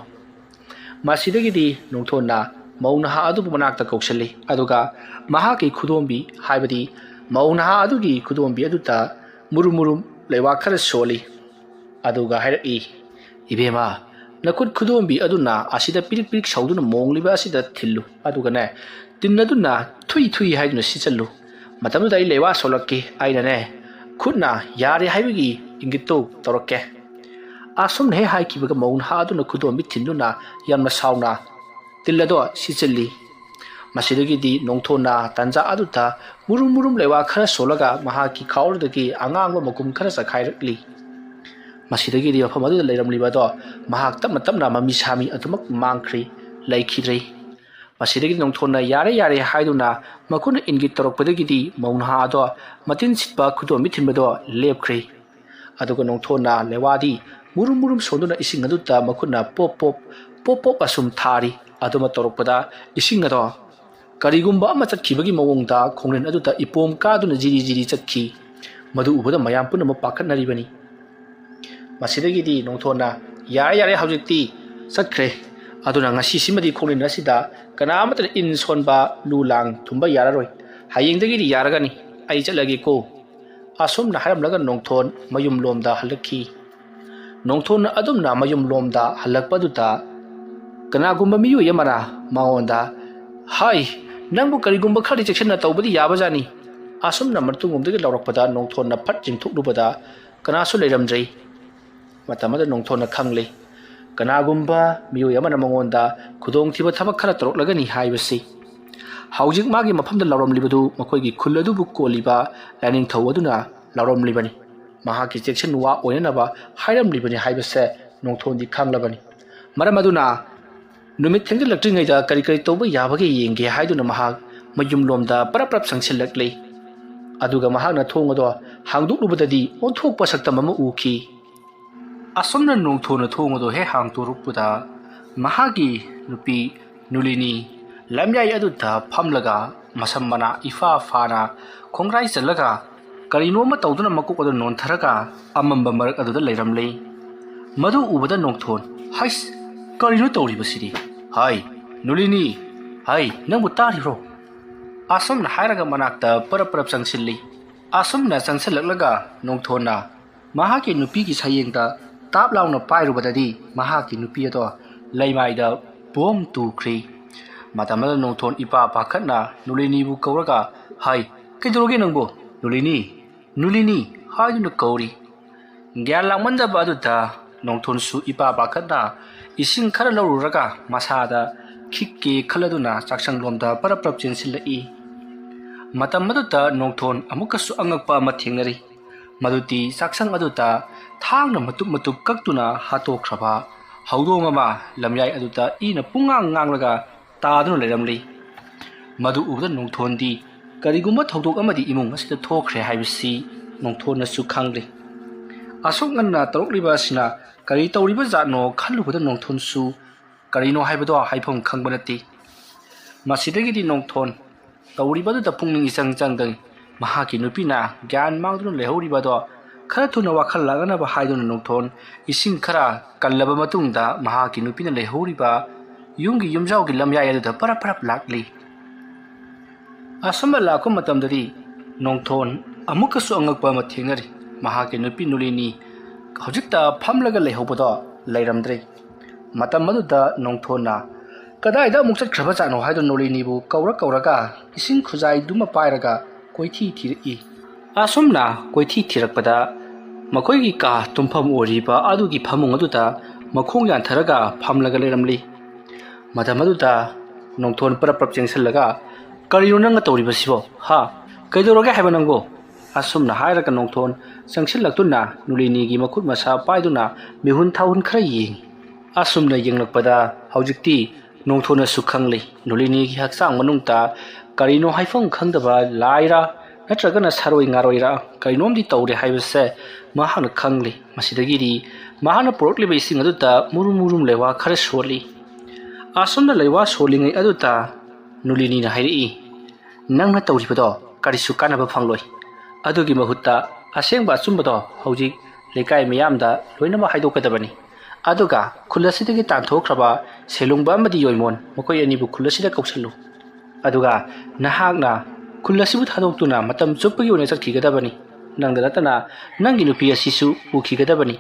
ꯃꯁꯤꯗꯒꯤꯗꯤ ꯅꯣꯡꯊꯣꯟꯅ ꯃꯧ ꯅꯍꯥ ꯑꯗꯨꯕꯨ ꯃꯅꯥꯛꯇ ꯀꯧꯁꯤꯜꯂꯤ ꯑꯗꯨꯒ ꯃꯍꯥꯛꯀꯤ ꯈꯨꯗꯣꯝꯕꯤ ꯍꯥꯏꯕꯗꯤ ꯃꯧ ꯅꯍꯥ ꯑꯗꯨꯒꯤ ꯈꯨꯗꯣꯝꯕꯤ ꯑꯗꯨꯗ ꯃꯨꯔꯨꯝ ꯂꯩꯋꯥꯛ ꯈꯔ ꯁꯣꯜꯂꯤ ꯑꯗꯨꯒ ꯍꯥꯏꯔꯛꯏ ꯏꯕꯦꯝꯃ ꯅꯈꯨꯠ ꯈꯨꯗꯣꯝꯕꯤ ꯑꯗꯨꯅ ꯑꯁꯤꯗ ꯄꯤꯔꯤꯛ ꯁꯧꯗꯨꯅ ꯃꯣꯡꯂꯤꯕ ꯑꯁꯤꯗ ꯊꯤꯜꯂꯨ ꯑꯗꯨꯒꯅꯦ ꯇꯤꯟ ꯑꯗꯨꯅ ꯊꯨꯏ ꯍꯥꯏꯗꯨꯅ ꯁꯤꯆꯜꯂꯨ ꯃꯇꯝꯗꯨꯗ ꯑꯩ ꯂꯩꯋꯥ ꯁꯣꯜꯂꯛꯀꯦ ꯑꯩꯅꯅꯦ ꯈꯨꯠꯅ ꯌꯥꯔꯦ ꯍꯥꯏꯕꯒꯤ ꯏꯪꯒꯤꯠꯇꯨ ꯇꯧꯔꯛꯀꯦ ꯑꯁꯨꯝꯅ ꯍꯦꯛ ꯍꯥꯏꯈꯤꯕꯒ ꯃꯧ ꯅꯍꯥ ꯑꯗꯨꯅ ꯈꯨꯗꯣꯝꯕꯤ ꯊꯤꯟꯗꯨꯅ ꯌꯥꯝꯅ ꯁꯥꯎꯅ ꯇꯤꯜ ꯑꯗꯣ ꯁꯤꯆꯜꯂꯤ ꯃꯁꯤꯗꯒꯤꯗꯤ ꯅꯣꯡꯊꯣꯟꯅ ꯇꯟꯖꯥ ꯑꯗꯨꯗ ꯃꯨꯔꯨꯝ ꯂꯩꯋꯥ ꯈꯔ ꯁꯣꯜꯂꯒ ꯃꯍꯥꯛꯀꯤ ꯈꯥꯎꯗꯒꯤ ꯑꯉꯥꯡꯕ ꯃꯀꯨꯝ ꯈꯔ ꯆꯈꯥꯏꯔꯛꯂꯤ ꯃꯁꯤꯗꯒꯤꯗꯤ ꯃꯐꯝ ꯑꯗꯨꯗ ꯂꯩꯔꯝꯂꯤꯕꯗꯣ ꯃꯍꯥꯛ ꯇꯞꯅ ꯃꯃꯤ ꯁꯥꯃꯤ ꯑꯗꯨꯃꯛ ꯃꯥꯡꯈ꯭ꯔꯤ ꯂꯩꯈꯤꯗ꯭ꯔꯤ ꯃꯁꯤꯗꯒꯤꯗꯤ ꯅꯣꯡꯊꯣꯟꯅ ꯌꯥꯔꯦ ꯍꯥꯏꯗꯨꯅ ꯃꯈꯨꯠꯅ ꯏꯟꯒꯤꯠ ꯇꯧꯔꯛꯄꯗꯒꯤꯗꯤ ꯃꯧ ꯅꯍꯥ ꯑꯗꯣ ꯃꯇꯤꯟ ꯁꯤꯠꯄ ꯈꯨꯗꯣꯝꯕꯤ ꯊꯤꯟꯕꯗꯣ ꯂꯦꯞꯈ꯭ꯔꯤ ꯑꯗꯨꯒ ꯅꯣꯡꯊꯣꯟꯅ ꯂꯩꯋꯥꯗꯤ ꯃꯨꯔꯨꯝ ꯁꯣꯟꯗꯨꯅ ꯏꯁꯤꯡ ꯑꯗꯨꯗ ꯃꯈꯨꯠꯅ ꯄꯣꯞ ꯑꯁꯨꯝ ꯊꯥꯔꯤ ꯑꯗꯨꯃ ꯇꯧꯔꯛꯄꯗ ꯏꯁꯤꯡ ꯑꯗꯣ ꯀꯔꯤꯒꯨꯝꯕ ꯑꯃ ꯆꯠꯈꯤꯕꯒꯤ ꯃꯑꯣꯡꯗ ꯈꯣꯡꯅꯦꯟ ꯑꯗꯨꯗ ꯏꯄꯣꯝ ꯀꯥꯗꯨꯅ ꯖꯤꯔꯤ ꯆꯠꯈꯤ ꯃꯗꯨ ꯎꯕꯗ ꯃꯌꯥꯝ ꯄꯨꯝꯅꯃꯛ ꯄꯥꯈꯠꯅꯔꯤꯕꯅꯤ ꯃꯁꯤꯗꯒꯤꯗꯤ ꯅꯣꯡꯊꯣꯟꯅ ꯌꯥꯔꯦ ꯍꯧꯖꯤꯛꯇꯤ ꯆꯠꯈ꯭ꯔꯦ ꯑꯗꯨꯅ ꯉꯁꯤꯁꯤꯃꯗꯤ ꯈꯣꯡꯅꯦꯟ ꯑꯁꯤꯗ ꯀꯅꯥꯃꯠꯇꯅ ꯏꯟ ꯁꯣꯟꯕ ꯂꯨ ꯂꯥꯡ ꯊꯨꯝꯕ ꯌꯥꯔꯔꯣꯏ ꯍꯌꯦꯡꯗꯒꯤꯗꯤ ꯌꯥꯔꯒꯅꯤ ꯑꯩ ꯆꯠꯂꯒꯦꯀꯣ ꯑꯁꯨꯝꯅ ꯍꯥꯏꯔꯝꯂꯒ ꯅꯣꯡꯊꯣꯟ ꯃꯌꯨꯝꯂꯣꯝꯗ ꯍꯜꯂꯛꯈꯤ ꯅꯣꯡꯊꯣꯟꯅ ꯑꯗꯨꯝꯅ ꯃꯌꯨꯝꯂꯣꯝꯗ ꯍꯜꯂꯛꯄꯗꯨꯗ ꯀꯅꯥꯒꯨꯝꯕ ꯃꯤꯑꯣꯏ ꯑꯃꯅ ꯃꯉꯣꯟꯗ ꯍꯥꯏ ꯅꯪꯕꯨ ꯀꯔꯤꯒꯨꯝꯕ ꯈꯔꯗꯤ ꯆꯦꯛꯁꯤꯟꯅ ꯇꯧꯕꯗꯤ ꯌꯥꯕꯖꯥꯠꯅꯤ ꯑꯁꯨꯝꯅ ꯃꯇꯨꯡꯂꯣꯝꯗꯒꯤ ꯂꯥꯎꯔꯛꯄꯗ ꯅꯣꯡꯊꯣꯟꯅ ꯐꯠ ꯆꯤꯡꯊꯣꯛꯂꯨꯕꯗ ꯀꯅꯥꯁꯨ ꯂꯩꯔꯝꯗ꯭ꯔꯤ ꯃꯇꯝ ꯑꯗꯨꯗ ꯅꯣꯡꯊꯣꯟꯅ ꯈꯪꯂꯤ ꯀꯅꯥꯒꯨꯝꯕ ꯃꯤꯑꯣꯏ ꯑꯃꯅ ꯃꯉꯣꯟꯗ ꯈꯨꯗꯣꯡꯊꯤꯕ ꯊꯕꯛ khara ꯇꯧꯔꯛꯂꯒꯅꯤ ꯍꯥꯏꯕꯁꯤ ꯍꯧꯖꯤꯛ ꯃꯥꯒꯤ ꯃꯐꯝꯗ ꯂꯥꯎꯔꯝꯂꯤꯕꯗꯨ ꯃꯈꯣꯏꯒꯤ ꯈꯨꯜ ꯑꯗꯨꯕꯨ ꯀꯣꯜꯂꯤꯕ ꯂꯥꯏꯅꯤꯡꯊꯧ ꯑꯗꯨꯅ ꯂꯥꯎꯔꯝꯂꯤꯕꯅꯤ ꯃꯍꯥꯛꯀꯤ ꯆꯦꯛꯁꯤꯟ ꯋꯥ ꯑꯣꯏꯅꯅꯕ ꯍꯥꯏꯔꯝꯂꯤꯕꯅꯤ ꯍꯥꯏꯕꯁꯦ ꯅꯣꯡꯊꯣꯟꯗꯤ ꯈꯪꯂꯕꯅꯤ ꯃꯔꯝ ꯑꯗꯨꯅ ꯅꯨꯃꯤꯠ ꯊꯦꯡꯖꯤꯜꯂꯛꯇ꯭ꯔꯤꯉꯩꯗ ꯀꯔꯤ ꯇꯧꯕ ꯌꯥꯕꯒꯦ ꯌꯦꯡꯒꯦ ꯍꯥꯏꯗꯨꯅ ꯃꯍꯥꯛ ꯃꯌꯨꯝꯂꯣꯝꯗ ꯄꯔꯞ ꯆꯪꯁꯤꯜꯂꯛꯂꯤ ꯑꯗꯨꯒ ꯃꯍꯥꯛꯅ ꯊꯣꯡ ꯑꯗꯣ ꯍꯥꯡꯗꯣꯛꯂꯨꯕꯗꯗꯤ ꯑꯣꯟꯊꯣꯛꯄ ꯁꯛꯇꯝ ꯑꯃ ꯎꯈꯤ꯫ ꯑꯁꯨꯝꯅ ꯅꯣꯡꯊꯣꯟꯅ ꯊꯣꯡ ꯑꯗꯣ ꯍꯦꯛ ꯍꯥꯡꯗꯣꯔꯛꯄꯗ ꯃꯍꯥꯛꯀꯤ ꯅꯨꯄꯤ ꯅꯨꯂꯤꯅꯤ ꯂꯝꯌꯥꯏ ꯑꯗꯨꯗ ꯐꯝꯂꯒ ꯃꯁꯝ ꯃꯅꯥ ꯏꯐꯥ ꯐꯥꯅ ꯈꯣꯡꯒ꯭ꯔꯥꯏ ꯆꯜꯂꯒ ꯀꯔꯤꯅꯣꯃ ꯇꯧꯗꯨꯅ ꯃꯀꯣꯛ ꯑꯗꯨ ꯅꯣꯟꯊꯔꯒ ꯑꯃꯝꯕ ꯃꯔꯛ ꯑꯗꯨꯗ ꯂꯩꯔꯝꯂꯤ꯫ ꯃꯗꯨ ꯎꯕꯗ ꯅꯣꯡꯊꯣꯟ, ꯍꯩꯁ, ꯀꯔꯤꯅꯣ ꯇꯧꯔꯤꯕꯁꯤꯗꯤ? ꯍꯥꯏ ꯅꯨꯂꯤꯅꯤ, ꯍꯥꯏ ꯅꯪꯕꯨ ꯇꯥꯔꯤꯕ꯭ꯔꯣ? ꯑꯁꯨꯝꯅ ꯍꯥꯏꯔꯒ ꯃꯅꯥꯛꯇ ꯄꯔꯞ ꯄꯔꯞ ꯆꯪꯁꯤꯜꯂꯤ꯫ ꯑꯁꯨꯝꯅ ꯆꯪꯁꯤꯜꯂꯛꯂꯒ ꯅꯣꯡꯊꯣꯟꯅ ꯃꯍꯥꯛꯀꯤ ꯅꯨꯄꯤꯒꯤ ꯁꯌꯦꯡꯗ ꯇꯥꯞ ꯂꯥꯎꯅ ꯄꯥꯏꯔꯨꯕꯗꯗꯤ ꯃꯍꯥꯛꯀꯤ ꯅꯨꯄꯤ ꯑꯗꯣ ꯂꯩꯃꯥꯏꯗ ꯕꯣꯝ ꯇꯨꯈ꯭ꯔꯤ꯫ ꯃꯇꯝ ꯑꯗꯨꯗ ꯅꯣꯡꯊꯣꯟ ꯏꯄꯥ ꯄꯥꯈꯠꯅ ꯅꯨꯂꯤꯅꯤꯕꯨ ꯀꯧꯔꯒ, ꯍꯥꯏ ꯀꯩꯗꯧꯔꯒꯦ ꯅꯪꯕꯨ? ꯅꯨꯂꯤꯅꯤ, ꯅꯨꯂꯤꯅꯤ ꯍꯥꯏꯗꯨꯅ ꯀꯧꯔꯤ꯫ ꯒ꯭ꯌꯥꯟ ꯂꯥꯡꯃꯟꯗꯕ ꯑꯗꯨꯗ ꯅꯣꯡꯊꯣꯟꯁꯨ ꯏꯄꯥ ꯄꯥꯈꯠꯅ ꯏꯁꯤꯡ ꯈꯔ ꯂꯧꯔꯨꯔꯒ ꯃꯁꯥꯗ ꯈꯤꯛꯀꯦ ꯈꯜꯂꯗꯨꯅ ꯆꯥꯛꯁꯪꯂꯣꯝꯗ ꯄꯔꯞ ꯄꯔꯞ ꯆꯦꯟꯁꯤꯜꯂꯛꯏ꯫ ꯃꯇꯝ ꯑꯗꯨꯗ ꯅꯣꯡꯊꯣꯟ ꯑꯃꯨꯛꯀꯁꯨ ꯑꯉꯛꯄ ꯑꯃ ꯊꯦꯡꯅꯔꯤ꯫ ꯃꯗꯨꯗꯤ ꯆꯥꯛꯁꯪ ꯑꯗꯨꯗ ꯊꯥꯡꯅ ꯃꯇꯨꯞ ꯃꯇꯨꯞ ꯀꯛꯇꯨꯅ ꯍꯥꯠꯇꯣꯛꯈ꯭ꯔꯕ ꯍꯧꯗꯣꯡ ꯑꯃ ꯂꯝꯌꯥꯏ ꯑꯗꯨꯗ ꯏꯅ ꯄꯨꯡꯉꯥꯡ ꯉꯥꯡꯂꯒ ꯇꯥꯗꯨꯅ ꯂꯩꯔꯝꯂꯤ꯫ ꯃꯗꯨ ꯎꯕꯗ ꯅꯣꯡꯊꯣꯟꯗꯤ ꯀꯔꯤꯒꯨꯝꯕ ꯊꯧꯗꯣꯛ ꯑꯃꯗꯤ ꯏꯃꯨꯡ ꯑꯁꯤꯗ ꯊꯣꯛꯈ꯭ꯔꯦ ꯍꯥꯏꯕꯁꯤ ꯅꯣꯡꯊꯣꯟꯅꯁꯨ ꯈꯪꯂꯤ꯫ ꯑꯁꯨꯛ ꯉꯟꯅ ꯇꯧꯔꯛꯂꯤꯕ ꯑꯁꯤꯅ ꯀꯔꯤ ꯇꯧꯔꯤꯕ ꯖꯥꯠꯅꯣ ꯈꯜꯂꯨꯕꯗ ꯅꯣꯡꯊꯣꯟꯁꯨ ꯀꯔꯤꯅꯣ ꯍꯥꯏꯕꯗꯣ ꯍꯥꯏꯐꯝ ꯈꯪꯕ ꯅꯠꯇꯦ꯫ ꯃꯁꯤꯗꯒꯤꯗꯤ ꯅꯣꯡꯊꯣꯟ ꯇꯧꯔꯤꯕꯗꯨꯗ ꯄꯨꯛꯅꯤꯡ ꯏꯆꯪ ꯆꯪꯗꯅ ꯃꯍꯥꯛꯀꯤ ꯅꯨꯄꯤꯅ ꯒ꯭ꯌꯥꯟ ꯃꯥꯡꯗꯨꯅ ꯂꯩꯍꯧꯔꯤꯕꯗꯣ ꯈꯔ ꯊꯨꯅ ꯋꯥꯈꯜ ꯂꯥꯛꯅꯕ ꯍꯥꯏꯗꯨꯅ ꯅꯣꯡꯊꯣꯟ ꯏꯁꯤꯡ ꯈꯔ ꯀꯜꯂꯕ ꯃꯇꯨꯡꯗ ꯃꯍꯥꯛꯀꯤ ꯅꯨꯄꯤꯅ ꯂꯩꯍꯧꯔꯤꯕ ꯌꯨꯝꯒꯤ ꯌꯨꯝꯖꯥꯎꯒꯤ ꯂꯝꯌꯥꯏ ꯑꯗꯨꯗ ꯄꯔꯞ ꯄꯔꯞ ꯂꯥꯛꯂꯤ꯫ ꯑꯁꯨꯝꯅ ꯂꯥꯛꯄ ꯃꯇꯝꯗꯗꯤ ꯅꯣꯡꯊꯣꯟ ꯑꯃꯨꯛꯀꯁꯨ ꯑꯉꯛꯄ ꯑꯃ ꯊꯦꯡꯅꯔꯤ꯫ ꯃꯍꯥꯛꯀꯤ ꯅꯨꯄꯤ ꯅꯨꯂꯤꯅꯤ ꯍꯧꯖꯤꯛꯇ ꯐꯝꯂꯒ ꯂꯩꯍꯧꯕꯗꯣ ꯂꯩꯔꯝꯗ꯭ꯔꯦ꯫ ꯃꯇꯝ ꯑꯗꯨꯗ ꯅꯣꯡꯊꯣꯟꯅ ꯀꯗꯥꯏꯗ ꯑꯃꯨꯛ ꯆꯠꯈ꯭ꯔꯕꯖꯥꯠꯅꯣ ꯍꯥꯏꯗꯨꯅ ꯅꯨꯂꯤꯅꯤꯕꯨ ꯀꯧꯔꯒ ꯏꯁꯤꯡ ꯈꯨꯖꯥꯏꯗꯨꯃ ꯄꯥꯏꯔꯒ ꯀꯣꯏꯊꯤ ꯊꯤꯔꯛꯏ꯫ ꯑꯁꯨꯝꯅ ꯀꯣꯏꯊꯤ ꯊꯤꯔꯛꯄꯗ ꯃꯈꯣꯏꯒꯤ ꯀꯥ ꯇꯨꯝꯐꯝ ꯑꯣꯏꯔꯤꯕ ꯑꯗꯨꯒꯤ ꯐꯃꯨꯡ ꯑꯗꯨꯗ ꯃꯈꯣꯡ ꯌꯥꯟꯊꯔꯒ ꯐꯝꯂꯒ ꯂꯩꯔꯝꯂꯤ꯫ ꯃꯇꯝ ꯑꯗꯨꯗ ꯅꯣꯡꯊꯣꯟ ꯄꯔꯞ ꯄꯔꯞ ꯆꯦꯟꯁꯤꯜꯂꯒ, ꯀꯔꯤꯅꯣ ꯅꯪꯅ ꯇꯧꯔꯤꯕꯁꯤꯕꯣ? ꯍꯥ, ꯀꯩꯗꯧꯔꯒꯦ ꯍꯥꯏꯕ ꯅꯪꯕꯨ? ꯑꯁꯨꯝꯅ ꯍꯥꯏꯔꯒ ꯅꯣꯡꯊꯣꯟ ꯆꯪꯁꯤꯜꯂꯛꯇꯨꯅ ꯅꯨꯂꯤꯅꯤꯒꯤ ꯃꯈꯨꯠ ꯃꯁꯥ ꯄꯥꯏꯗꯨꯅ ꯃꯤꯍꯨꯟ ꯊꯥꯍꯨꯟ ꯈꯔ ꯌꯦꯡꯉꯤ꯫ ꯑꯁꯨꯝꯅ ꯌꯦꯡꯂꯛꯄꯗ ꯍꯧꯖꯤꯛꯇꯤ ꯅꯣꯡꯊꯣꯟꯅꯁꯨ ꯈꯪꯂꯤ ꯅꯨꯂꯤꯅꯤꯒꯤ ꯍꯛꯆꯥꯡ ꯃꯅꯨꯡꯗ ꯀꯔꯤꯅꯣ ꯍꯥꯏꯐꯝ ꯈꯪꯗꯕ ꯂꯥꯏꯔ ꯅꯠꯇ꯭ꯔꯒꯅ ꯁꯥꯔꯣꯏ ꯉꯥꯔꯣꯏꯔ ꯀꯔꯤꯅꯣꯝꯗꯤ ꯇꯧꯔꯦ ꯍꯥꯏꯕꯁꯦ ꯃꯍꯥꯛꯅ ꯈꯪꯂꯤ꯫ ꯃꯁꯤꯗꯒꯤꯗꯤ ꯃꯍꯥꯛꯅ ꯄꯨꯔꯛꯂꯤꯕ ꯏꯁꯤꯡ ꯑꯗꯨꯗ ꯃꯨꯔꯨꯝ ꯃꯨꯔꯨꯝ ꯂꯩꯋꯥ ꯈꯔ ꯁꯣꯠꯂꯤ꯫ ꯑꯁꯨꯝꯅ ꯂꯩꯋꯥ ꯁꯣꯜꯂꯤꯉꯩ ꯑꯗꯨꯗ ꯅꯨꯂꯤꯅꯤꯅ ꯍꯥꯏꯔꯛꯏ, ꯅꯪꯅ ꯇꯧꯔꯤꯕꯗꯣ ꯀꯔꯤꯁꯨ ꯀꯥꯟꯅꯕ ꯐꯪꯂꯣꯏ꯫ ꯑꯗꯨꯒꯤ ꯃꯍꯨꯠꯇ ꯑꯁꯦꯡꯕ ꯑꯆꯨꯝꯕꯗꯣ ꯍꯧꯖꯤꯛ ꯂꯩꯀꯥꯏ ꯃꯤꯌꯥꯝꯗ ꯂꯣꯏꯅꯃꯛ ꯍꯥꯏꯗꯣꯛꯀꯗꯕꯅꯤ꯫ ꯑꯗꯨꯒ ꯈꯨꯜ ꯑꯁꯤꯗꯒꯤ ꯇꯥꯟꯊꯣꯛꯈ꯭ꯔꯕ ꯁꯦꯂꯨꯡꯕ ꯑꯃꯗꯤ ꯌꯣꯏꯃꯣꯟ ꯃꯈꯣꯏ ꯑꯅꯤꯕꯨ ꯈꯨꯜ ꯑꯁꯤꯗ ꯀꯧꯁꯤꯜꯂꯨ꯫ ꯑꯗꯨꯒ ꯅꯍꯥꯛꯅ ꯈꯨꯜ ꯑꯁꯤꯕꯨ ꯊꯥꯗꯣꯛꯇꯨꯅ ꯃꯇꯝ ꯆꯨꯞꯄꯒꯤ ꯑꯣꯏꯅ ꯆꯠꯈꯤꯒꯗꯕꯅꯤ꯫ ꯅꯪꯗ ꯅꯠꯇꯅ ꯅꯪꯒꯤ ꯅꯨꯄꯤ ꯑꯁꯤꯁꯨ ꯎꯈꯤꯒꯗꯕꯅꯤ꯫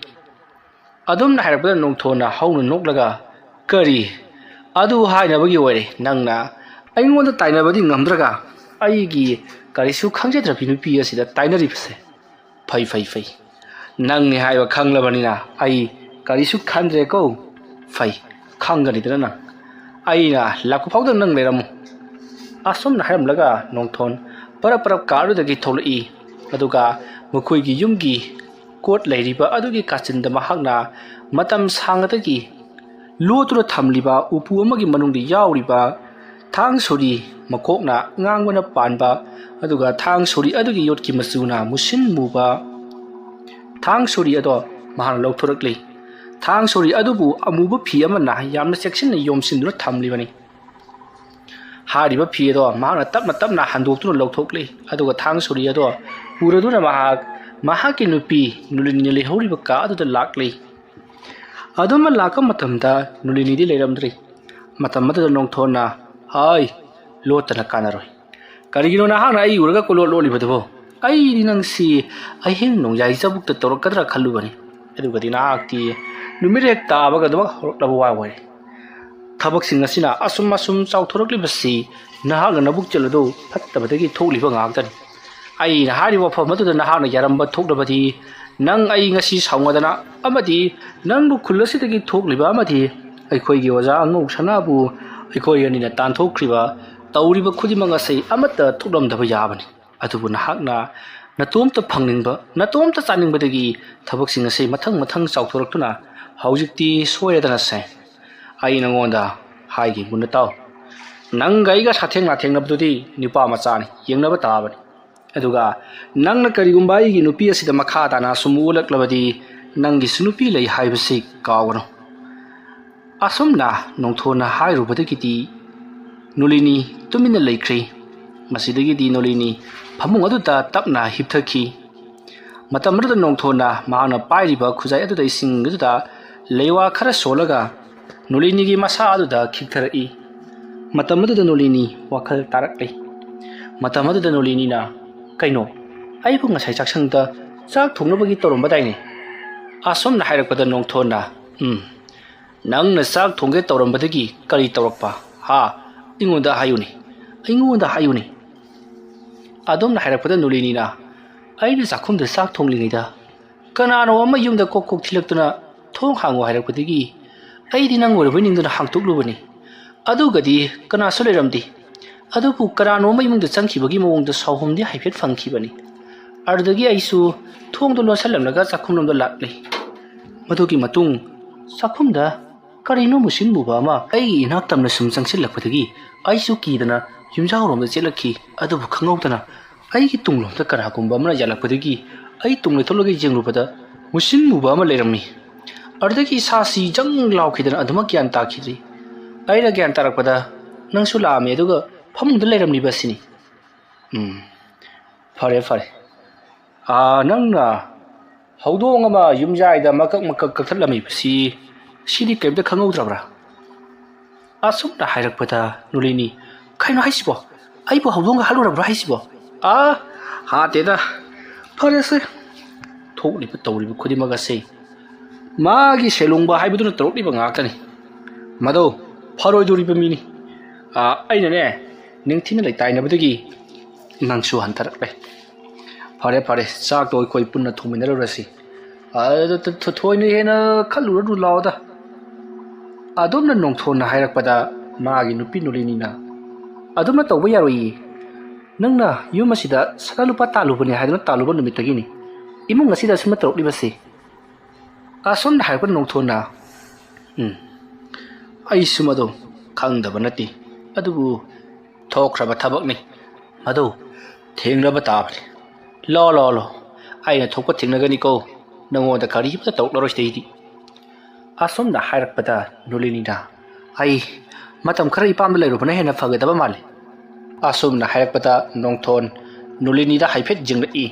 ꯑꯗꯨꯝꯅ ꯍꯥꯏꯔꯛꯄꯗ ꯅꯣꯡꯊꯣꯟꯅ ꯍꯧꯅ ꯅꯣꯛꯂꯒ, ꯀꯔꯤ ꯑꯗꯨ ꯍꯥꯏꯅꯕꯒꯤ ꯑꯣꯏꯔꯦ ꯅꯪꯅ ꯑꯩꯉꯣꯟꯗ ꯇꯥꯏꯅꯕꯗꯤ ꯉꯝꯗ꯭ꯔꯒ ꯑꯩꯒꯤ ꯀꯔꯤꯁꯨ ꯈꯪꯖꯗ꯭ꯔꯕꯤ ꯅꯨꯄꯤ ꯑꯁꯤꯗ ꯇꯥꯏꯅꯔꯤꯕꯁꯦ? ꯐꯩ ꯐꯩ ꯐꯩ, ꯅꯪꯅꯤ ꯍꯥꯏꯕ ꯈꯪꯂꯕꯅꯤꯅ ꯑꯩ ꯀꯔꯤꯁꯨ ꯈꯟꯗ꯭ꯔꯦꯀꯣ꯫ ꯐꯩ, ꯈꯪꯒꯅꯤꯗꯅ ꯅꯪ, ꯑꯩꯅ ꯂꯥꯛꯄ ꯐꯥꯎꯗ ꯅꯪ ꯂꯩꯔꯝꯃꯨ꯫ ꯑꯁꯨꯝꯅ ꯍꯥꯏꯔꯝꯂꯒ ꯅꯣꯡꯊꯣꯟ ꯄꯔꯞ ꯄꯔꯞ ꯀꯥ ꯑꯗꯨꯗꯒꯤ ꯊꯣꯛꯂꯛꯏ꯫ ꯑꯗꯨꯒ ꯃꯈꯣꯏꯒꯤ ꯌꯨꯝꯒꯤ ꯀꯣꯠ ꯂꯩꯔꯤꯕ ꯑꯗꯨꯒꯤ ꯀꯥꯆꯤꯟꯗ ꯃꯍꯥꯛꯅ ꯃꯇꯝ ꯁꯥꯡꯉꯗꯒꯤ ꯂꯣꯠꯇꯨꯅ ꯊꯝꯂꯤꯕ ꯎꯄꯨ ꯑꯃꯒꯤ ꯃꯅꯨꯡꯗ ꯌꯥꯎꯔꯤꯕ ꯊꯥꯡ ꯁꯣꯔꯤ ꯃꯀꯣꯛꯅ ꯉꯥꯡꯕꯅ ꯄꯥꯟꯕ ꯑꯗꯨꯒ ꯊꯥꯡ ꯁꯣꯔꯤ ꯑꯗꯨꯒꯤ ꯌꯣꯠꯀꯤ ꯃꯆꯨꯅ ꯃꯨꯁꯤꯟ ꯃꯨꯕ ꯊꯥꯡ ꯁꯣꯔꯤ ꯑꯗꯣ ꯃꯍꯥꯛꯅ ꯂꯧꯊꯣꯔꯛꯂꯤ꯫ ꯊꯥꯡ ꯁꯣꯔꯤ ꯑꯗꯨꯕꯨ ꯑꯃꯨꯕ ꯐꯤ ꯑꯃꯅ ꯌꯥꯝꯅ ꯆꯦꯛꯁꯤꯟꯅ ꯌꯣꯝꯁꯤꯟꯗꯨꯅ ꯊꯝꯂꯤꯕꯅꯤ꯫ ꯍꯥꯏꯔꯤꯕ ꯐꯤ ꯑꯗꯣ ꯃꯍꯥꯛꯅ ꯇꯞꯅ ꯇꯞꯅ ꯍꯟꯗꯣꯛꯇꯨꯅ ꯂꯧꯊꯣꯛꯂꯤ꯫ ꯑꯗꯨꯒ ꯊꯥꯡ ꯁꯣꯔꯤ ꯑꯗꯣ ꯄꯨꯔꯗꯨꯅ ꯃꯍꯥꯛꯀꯤ ꯅꯨꯄꯤ ꯅꯨꯂꯤꯅꯤꯅ ꯂꯩꯍꯧꯔꯤꯕ ꯀꯥ ꯑꯗꯨꯗ ꯂꯥꯛꯂꯤ꯫ ꯑꯗꯨꯝꯅ ꯂꯥꯛꯄ ꯃꯇꯝꯗ ꯅꯨꯂꯤꯅꯤꯗꯤ ꯂꯩꯔꯝꯗ꯭ꯔꯤ꯫ ꯃꯇꯝ ꯑꯗꯨꯗ ꯅꯣꯡꯊꯣꯟꯅ, ꯍꯥꯏ, ꯂꯣꯠꯇꯅ ꯀꯥꯟꯅꯔꯣꯏ꯫ ꯀꯔꯤꯒꯤꯅꯣ ꯅꯍꯥꯛꯅ ꯑꯩ ꯎꯔꯒ ꯀꯣꯂꯣꯠ ꯂꯣꯠꯂꯤꯕꯗꯨꯕꯣ? ꯑꯩꯗꯤ ꯅꯪꯁꯤ ꯑꯍꯤꯡ ꯅꯣꯡꯌꯥꯏ ꯆꯕꯨꯛꯇ ꯇꯧꯔꯛꯀꯗ꯭ꯔꯥ ꯈꯜꯂꯨꯕꯅꯤ꯫ ꯑꯗꯨꯒꯗꯤ ꯅꯍꯥꯛꯇꯤ ꯅꯨꯃꯤꯠ ꯍꯦꯛ ꯇꯥꯕꯒ ꯑꯗꯨꯃꯛ ꯍꯧꯔꯛꯂꯕ ꯋꯥ ꯑꯣꯏꯔꯦ꯫ ꯊꯕꯛꯁꯤꯡ ꯑꯁꯤꯅ ꯑꯁꯨꯝ ꯆꯥꯎꯊꯣꯔꯛꯂꯤꯕꯁꯤ ꯅꯍꯥꯛꯅ ꯅꯕꯨꯛꯆꯦꯜ ꯑꯗꯨ ꯐꯠꯇꯕꯗꯒꯤ ꯊꯣꯛꯂꯤꯕ ꯉꯥꯛꯇꯅꯤ꯫ ꯑꯩꯅ ꯍꯥꯏꯔꯤꯕ ꯋꯥꯐꯝ ꯑꯗꯨꯗ ꯅꯍꯥꯛꯅ ꯌꯥꯔꯝꯕ ꯊꯣꯛꯂꯕꯗꯤ ꯅꯪ ꯑꯩ ꯉꯁꯤ ꯁꯥꯎꯅꯗꯅ ꯑꯃꯗꯤ ꯅꯪꯕꯨ ꯈꯨꯜ ꯑꯁꯤꯗꯒꯤ ꯊꯣꯛꯂꯤꯕ ꯑꯃꯗꯤ ꯑꯩꯈꯣꯏꯒꯤ ꯑꯣꯖꯥ ꯑꯉꯧ ꯁꯅꯥꯕꯨ ꯑꯩꯈꯣই ꯑꯅꯤꯅ ꯇꯥꯟꯊꯣꯛꯈ꯭ꯔꯤꯕ ꯇꯧꯔꯤꯕ ꯈꯨꯗꯤꯡꯃꯛ ꯑꯁꯤ ꯑꯃꯠꯇ ꯊꯣꯛꯂꯝꯗꯕ ꯌꯥꯕꯅꯤ꯫ ꯑꯗꯨꯕꯨ ꯅꯍꯥꯛꯅ ꯅꯇꯣꯝꯇ ꯐꯪꯅꯤꯡꯕ ꯅꯇꯣꯝꯇ ꯆꯥꯅꯤꯡꯕꯗꯒꯤ ꯊꯕꯛꯁꯤꯡ ꯑꯁꯤ ꯃꯊꯪ ꯃꯊꯪ ꯆꯥꯎꯊꯣꯔꯛꯇꯨꯅ ꯍꯧꯖꯤꯛꯇꯤ ꯁꯣꯏꯔꯗꯅꯁꯦ ꯑꯩ ꯅꯉꯣꯟꯗ ꯍꯥꯏꯒꯦ ꯃꯨꯟꯅ ꯇꯥꯎ꯫ ꯅꯪꯒ ꯑꯩꯒ ꯁꯥꯊꯦꯡ ꯅꯥꯊꯦꯡꯅꯕꯗꯨꯗꯤ ꯅꯨꯄꯥ ꯃꯆꯥꯅꯤ, ꯌꯦꯡꯅꯕ ꯇꯥꯕꯅꯤ꯫ ꯑꯗꯨꯒ ꯅꯪꯅ ꯀꯔꯤꯒꯨꯝꯕ ꯑꯩꯒꯤ ꯅꯨꯄꯤ ꯑꯁꯤꯗ ꯃꯈꯥ ꯇꯥꯅ ꯁꯨꯝ ꯑꯣꯜꯂꯛꯂꯕꯗꯤ ꯅꯪꯒꯤꯁꯨ ꯅꯨꯄꯤ ꯂꯩ ꯍꯥꯏꯕꯁꯤ ꯀꯥꯎꯒꯅꯨ ꯑꯁꯨꯝꯅ ꯅꯣꯡꯊꯣꯟꯅ ꯍꯥꯏꯔꯨꯕꯗꯒꯤꯗꯤ ꯅꯨꯂꯤꯅꯤ ꯇꯨꯃꯤꯟꯅ ꯂꯩꯈ꯭ꯔꯦ ꯃꯁꯤꯗꯒꯤꯗꯤ ꯅꯨꯂꯤꯅꯤ ꯐꯃꯨꯡ ꯑꯗꯨꯗ ꯇꯞꯅ ꯍꯤꯞꯊꯈꯤ ꯃꯇꯝ ꯑꯗꯨꯗ ꯅꯣꯡꯊꯣꯟꯅ ꯃꯍꯥꯛꯅ ꯄꯥꯏꯔꯤꯕ ꯈꯨꯖꯥꯏ ꯑꯗꯨꯗ ꯏꯁꯤꯡ ꯑꯗꯨꯗ ꯂꯩꯋꯥ ꯈꯔ ꯁꯣꯜꯂꯒ ꯅꯨꯂꯤꯅꯤꯒꯤ ꯃꯁꯥ ꯑꯗꯨꯗ ꯈꯤꯛꯊꯔꯛꯏ ꯃꯇꯝ ꯑꯗꯨꯗ ꯅꯨꯂꯤꯅꯤ ꯋꯥꯈꯜ ꯇꯥꯔꯛꯂꯤ ꯃꯇꯝ ꯑꯗꯨꯗ ꯅꯨꯂꯤꯅꯤꯅ ꯀꯩꯅꯣ ꯑꯩꯕꯨ ꯉꯁꯥꯏ ꯆꯥꯛꯁꯪꯗ ꯆꯥꯛ ꯊꯣꯡꯅꯕꯒꯤ ꯇꯧꯔꯝꯕꯗꯥꯏꯅꯦ ꯑꯁꯨꯝꯅ ꯍꯥꯏꯔꯛꯄꯗ ꯅꯣꯡꯊꯣꯟꯅ ꯅꯪꯅ ꯆꯥꯛ ꯊꯣꯡꯒꯦ ꯇꯧꯔꯝꯕꯗꯒꯤ ꯀꯔꯤ ꯇꯧꯔꯛꯄ ꯑꯩꯉꯣꯟꯗ ꯍꯥꯏꯌꯨꯅꯦ ꯑꯗꯣꯝꯅ ꯍꯥꯏꯔꯛꯄꯗ ꯅꯨꯂꯤꯅꯤꯅ ꯑꯩꯅ ꯆꯥꯛꯈꯨꯝꯗ ꯆꯥꯛ ꯊꯣꯡꯂꯤꯉꯩꯗ ꯀꯅꯥꯅꯣ ꯑꯃ ꯌꯨꯝꯗ ꯀꯣꯛ ꯊꯤꯜꯂꯛꯇꯨꯅ ꯊꯣꯡ ꯍꯥꯡꯉꯨ ꯍꯥꯏꯔꯛꯄꯗꯒꯤ ꯑꯩꯗꯤ ꯅꯪ ꯑꯣꯏꯔꯕꯣꯏ ꯅꯤꯡꯗꯨꯅ ꯍꯥꯡꯇꯣꯛꯂꯨꯕꯅꯤ ꯑꯗꯨꯒꯗꯤ ꯀꯅꯥꯁꯨ ꯂꯩꯔꯝꯗꯦ ꯑꯗꯨꯕꯨ ꯀꯅꯥꯅꯣꯝꯃ ꯏꯃꯨꯡꯗ ꯆꯪꯈꯤꯕꯒꯤ ꯃꯑꯣꯡꯗ ꯁꯥꯎꯍꯨꯝꯗꯤ ꯍꯥꯏꯐꯦꯠ ꯐꯪꯈꯤꯕꯅꯤ ꯑꯗꯨꯗꯒꯤ ꯑꯩꯁꯨ ꯊꯣꯡꯗꯣ ꯂꯣꯟꯁꯤꯜꯂꯝꯂꯒ ꯆꯥꯛꯈꯨꯝꯂꯣꯝꯗ ꯂꯥꯛꯂꯤ ꯃꯗꯨꯒꯤ ꯃꯇꯨꯡ ꯆꯥꯛꯈꯨꯝꯗ ꯀꯔꯤꯅꯣ ꯃꯨꯁꯤꯟ ꯃꯨꯕ ꯑꯃ ꯑꯩꯒꯤ ꯏꯅꯥꯛ ꯇꯝꯅ ꯁꯨꯝ ꯆꯪꯁꯤꯜꯂꯛꯄꯗꯒꯤ ꯑꯩꯁꯨ ꯀꯤꯗꯅ ꯌꯨꯝꯖꯥꯎꯔꯣꯝꯗ ꯆꯦꯜꯂꯛꯈꯤ ꯑꯗꯨꯕꯨ ꯈꯪꯍꯧꯗꯅ ꯑꯩꯒꯤ ꯇꯨꯡꯂꯣꯝꯗ ꯀꯅꯥꯒꯨꯝꯕ ꯑꯃꯅ ꯌꯥꯜꯂꯛꯄꯗꯒꯤ ꯑꯩ ꯇꯨꯡ ꯂꯩꯊꯣꯛꯂꯒ ꯌꯦꯡꯂꯨꯕꯗ ꯃꯨꯁꯤꯟ ꯃꯨꯕ ꯑꯃ ꯂꯩꯔꯝꯃꯤ ꯑꯗꯨꯗꯒꯤ ꯏꯁꯥꯁꯤ ꯖꯪ ꯂꯥꯎꯈꯤꯗꯅ ꯑꯗꯨꯃꯛ ꯒ꯭ꯌꯥꯟ ꯇꯥꯈꯤꯗ꯭ꯔꯤ ꯑꯩꯅ ꯒ꯭ꯌꯥꯟ ꯇꯥꯔꯛꯄꯗ ꯅꯪꯁꯨ ꯂꯥꯛꯑꯝꯃꯤ ꯑꯗꯨꯒ ꯐꯃꯨꯡꯗ ꯂꯩꯔꯝꯂꯤꯕ ꯑꯁꯤꯅꯤ ꯐꯔꯦ ꯅꯪꯅ ꯍꯧꯗꯣꯡ ꯑꯃ ꯌꯨꯝꯖꯥꯏꯗ ꯃꯀꯛ ꯀꯛꯊꯠꯂꯝꯃꯤꯕꯁꯤ ꯁꯤꯗꯤ ꯀꯔꯤꯝꯇ ꯈꯪꯍꯧꯗ꯭ꯔꯕ꯭ꯔꯥ ꯑꯁꯨꯝꯅ ꯍꯥꯏꯔꯛꯄꯗ ꯅꯨꯂꯤꯅꯤ ꯀꯩꯅꯣ ꯍꯥꯏꯁꯤꯕꯣ ꯑꯩꯕꯨ ꯍꯧꯗꯣꯡꯒ ꯍꯥꯠꯂꯨꯔꯕ꯭ꯔꯥ ꯍꯥꯏꯁꯤꯕꯣ ꯍꯥꯠꯇꯦꯗ ꯐꯔꯦꯁꯦ ꯊꯣꯛꯂꯤꯕ ꯇꯧꯔꯤꯕ ꯈꯨꯗꯤꯡꯃꯛ ꯑꯁꯤ ꯃꯥꯒꯤ ꯁꯦꯂꯨꯡꯕ ꯍꯥꯏꯕꯗꯨꯅ ꯇꯧꯔꯛꯂꯤꯕ ꯉꯥꯛꯇꯅꯤ ꯃꯗꯣ ꯐꯔꯣꯏꯗꯣꯔꯤꯕ ꯃꯤꯅꯤ ꯑꯩꯅꯅꯦ ꯅꯤꯡꯊꯤꯅ ꯂꯩꯇꯥꯏꯅꯕꯗꯒꯤ ꯅꯪꯁꯨ ꯍꯟꯊꯔꯛꯂꯦ ꯐꯔꯦ ꯆꯥꯛꯇꯣ ꯑꯩꯈꯣꯏ ꯄꯨꯟꯅ ꯊꯣꯡꯃꯤꯟꯅꯔꯨꯔꯁꯤ ꯊꯣꯏꯅ ꯍꯦꯟꯅ ꯈꯜꯂꯨꯔꯅꯨ ꯂꯥꯎꯗ ꯑꯗꯣꯝꯅ ꯅꯣꯡꯊꯣꯟꯅ ꯍꯥꯏꯔꯛꯄꯗ ꯃꯥꯒꯤ ꯅꯨꯄꯤ ꯅꯨꯂꯤꯅꯤꯅ ꯑꯗꯨꯝꯅ ꯇꯧꯕ ꯌꯥꯔꯣꯏꯌꯦ ꯅꯪꯅ ꯌꯨꯝ ꯑꯁꯤꯗ ꯁꯅꯥ ꯂꯨꯄꯥ ꯇꯥꯜꯂꯨꯕꯅꯤ ꯍꯥꯏꯗꯨꯅ ꯇꯥꯜꯂꯨꯕ ꯅꯨꯃꯤꯠꯇꯒꯤꯅꯤ ꯏꯃꯨꯡ ꯑꯁꯤꯗ ꯑꯁꯨꯝꯅ ꯇꯧꯔꯛꯂꯤꯕꯁꯤ ꯑꯁꯣꯝꯅ ꯍꯥꯏꯔꯛꯄ ꯅꯣꯡꯊꯣꯟꯅ ꯑꯩꯁꯨ ꯃꯗꯣ ꯈꯪꯗꯕ ꯅꯠꯇꯦ ꯑꯗꯨꯕꯨ ꯊꯣꯛꯈ꯭ꯔꯕ ꯊꯕꯛꯅꯤ ꯃꯗꯣ ꯊꯦꯡꯅꯕ ꯇꯥꯕꯅꯤ ꯂꯣ ꯑꯩꯅ ꯊꯣꯛꯄ ꯊꯦꯡꯅꯒꯅꯤꯀꯣ ꯅꯪꯉꯣꯟꯗ ꯀꯔꯤꯝꯇ ꯇꯧꯔꯛꯂꯔꯣꯏ ꯁꯤꯗꯩꯗꯤ ꯑꯁꯣꯝꯅ ꯍꯥꯏꯔꯛꯄꯗ ꯅꯨꯂꯤꯅꯤꯅ ꯑꯩ ꯃꯇꯝ ꯈꯔ ꯏꯄꯥꯝꯗ ꯂꯩꯔꯨꯕꯅ ꯍꯦꯟꯅ ꯐꯒꯗꯕ ꯃꯥꯜꯂꯤ ꯑꯁꯣꯝꯅ ꯍꯥꯏꯔꯛꯄꯗ ꯅꯣꯡꯊꯣꯟ ꯅꯨꯂꯤꯅꯤꯗ ꯍꯥꯏꯐꯦꯠ ꯌꯦꯡꯂꯛꯏ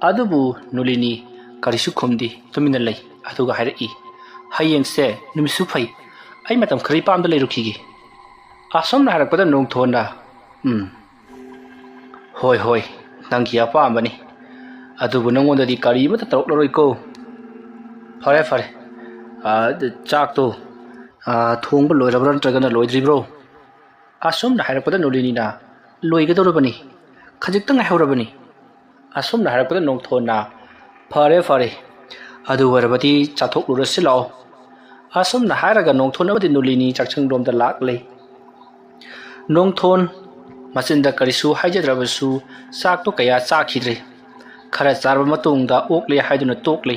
ꯑꯗꯨꯕꯨ ꯅꯨꯂꯤꯅꯤ ꯀꯔꯤꯁꯨ ꯈꯨꯝꯗꯦ ꯇꯨꯃꯤꯟꯅ ꯂꯩ ꯑꯗꯨꯒ ꯍꯥꯏꯔꯛꯏ ꯍꯌꯦꯡꯁꯦ ꯅꯨꯃꯤꯠꯁꯨ ꯐꯩ ꯑꯩ ꯃꯇꯝ ꯈꯔ ꯏꯄꯥꯝꯗ ꯂꯩꯔꯨꯈꯤꯒꯦ ꯑꯁꯣꯝꯅ ꯍꯥꯏꯔꯛꯄꯗ ꯅꯣꯡꯊꯣꯟꯅ ꯍꯣꯏ ꯅꯪꯒꯤ ꯑꯄꯥꯝꯕꯅꯤ ꯑꯗꯨꯕꯨ ꯅꯪꯉꯣꯟꯗꯗꯤ ꯀꯔꯤꯃꯠꯇ ꯇꯧꯔꯛꯂꯔꯣꯏꯀꯣ ꯐꯔꯦ ꯆꯥꯛꯇꯣ ꯊꯣꯡꯕ ꯂꯣꯏꯔꯕ꯭ꯔꯥ ꯅꯠꯇ꯭ꯔꯒꯅ ꯂꯣꯏꯗ꯭ꯔꯤꯕ꯭ꯔꯣ ꯑꯁꯣꯝꯅ ꯍꯥꯏꯔꯛꯄꯗ ꯅꯨꯂꯤꯅꯤꯅ ꯂꯣꯏꯒꯗꯧꯔꯕꯅꯤ ꯈꯖꯤꯛꯇ ꯉꯥꯏꯍꯧꯔꯕꯅꯤ ꯑꯁꯣꯝꯅ ꯍꯥꯏꯔꯛꯄꯗ ꯅꯣꯡꯊꯣꯟꯅ ꯐꯔꯦ ꯑꯗꯨ ꯑꯣꯏꯔꯕꯗꯤ ꯆꯥꯊꯣꯛꯂꯨꯔꯁꯤ ꯂꯥꯛꯑꯣ ꯑꯁꯣꯝꯅ ꯍꯥꯏꯔꯒ ꯅꯣꯡꯊꯣꯟ ꯑꯃꯗꯤ ꯅꯨꯂꯤꯅꯤ ꯆꯥꯛꯁꯪꯂꯣꯝꯗ ꯂꯥꯛꯂꯦ ꯅꯣꯡꯊꯣꯟ ꯃꯆꯤꯟꯗ ꯀꯔꯤꯁꯨ ꯍꯥꯏꯖꯗ꯭ꯔꯕꯁꯨ ꯆꯥꯛꯇꯣ ꯀꯌꯥ ꯆꯥꯈꯤꯗ꯭ꯔꯦ ꯈꯔ ꯆꯥꯔꯕ ꯃꯇꯨꯡꯗ ꯑꯣꯛꯂꯦ ꯍꯥꯏꯗꯨꯅ ꯇꯣꯛꯂꯦ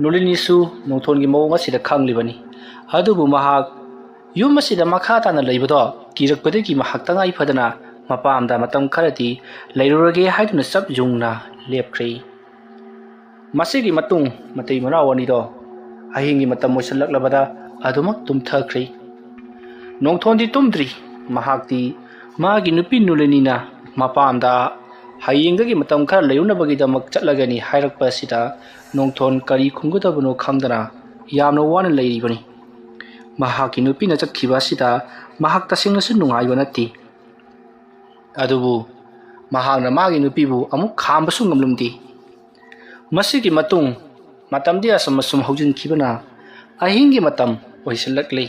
ꯅꯨꯂꯤꯅꯤꯁꯨ ꯅꯣꯡꯊꯣꯟꯒꯤ ꯃꯑꯣꯡ ꯑꯁꯤꯗ ꯈꯪꯂꯤꯕꯅꯤ ꯑꯗꯨꯕꯨ ꯃꯍꯥꯛ ꯌꯨꯝ ꯑꯁꯤꯗ ꯃꯈꯥ ꯇꯥꯅ ꯂꯩꯕꯗꯣ ꯀꯤꯔꯛꯄꯗꯒꯤ ꯃꯍꯥꯛ ꯇꯉꯥꯏ ꯐꯗꯅ ꯃꯄꯥꯝꯗ ꯃꯇꯝ ꯈꯔꯗꯤ ꯂꯩꯔꯨꯔꯒꯦ ꯍꯥꯏꯗꯨꯅ ꯆꯞ ꯌꯨꯡꯅ ꯂꯦꯞꯈ꯭ꯔꯦ ꯃꯁꯤꯒꯤ ꯃꯇꯨꯡ ꯃꯇꯩ ꯃꯅꯥꯎ ꯑꯅꯤꯗꯣ ꯑꯍꯤꯡꯒꯤ ꯃꯇꯝ ꯑꯣꯏꯁꯜꯂꯛꯂꯕꯗ ꯑꯗꯨꯃꯛ ꯇꯨꯝꯊꯈ꯭ꯔꯦ ꯅꯣꯡꯊꯣꯟꯗꯤ ꯇꯨꯝꯗ꯭ꯔꯤ ꯃꯍꯥꯛꯇꯤ ꯃꯥꯒꯤ ꯅꯨꯄꯤ ꯅꯨꯂꯤꯅꯤꯅ ꯃꯄꯥꯝꯗ ꯍꯌꯦꯡꯗꯒꯤ ꯃꯇꯝ ꯈꯔ ꯂꯩꯔꯨꯅꯕꯒꯤꯗꯃꯛ ꯆꯠꯂꯒꯅꯤ ꯍꯥꯏꯔꯛꯄ ꯑꯁꯤꯗ ꯅꯣꯡꯊꯣꯟ ꯀꯔꯤ ꯈꯨꯝꯒꯗꯕꯅꯣ ꯈꯪꯗꯅ ꯌꯥꯝꯅ ꯋꯥꯅ ꯂꯩꯔꯤꯕꯅꯤ ꯃꯍꯥꯛꯀꯤ ꯅꯨꯄꯤꯅ ꯆꯠꯈꯤꯕ ꯑꯁꯤꯗ ꯃꯍꯥꯛ ꯇꯁꯦꯡꯅꯁꯨ ꯅꯨꯡꯉꯥꯏꯕ ꯅꯠꯇꯦ ꯑꯗꯨꯕꯨ ꯃꯍꯥꯛꯅ ꯃꯥꯒꯤ ꯅꯨꯄꯤꯕꯨ ꯑꯃꯨꯛ ꯈꯥꯝꯕꯁꯨ ꯉꯝꯂꯝꯗꯦ ꯃꯁꯤꯒꯤ ꯃꯇꯨꯡ ꯃꯇꯝꯗꯤ ꯑꯁꯨꯝ ꯍꯧꯖꯤꯟꯈꯤꯕꯅ ꯑꯍꯤꯡꯒꯤ ꯃꯇꯝ ꯑꯣꯏꯁꯜꯂꯛꯂꯤ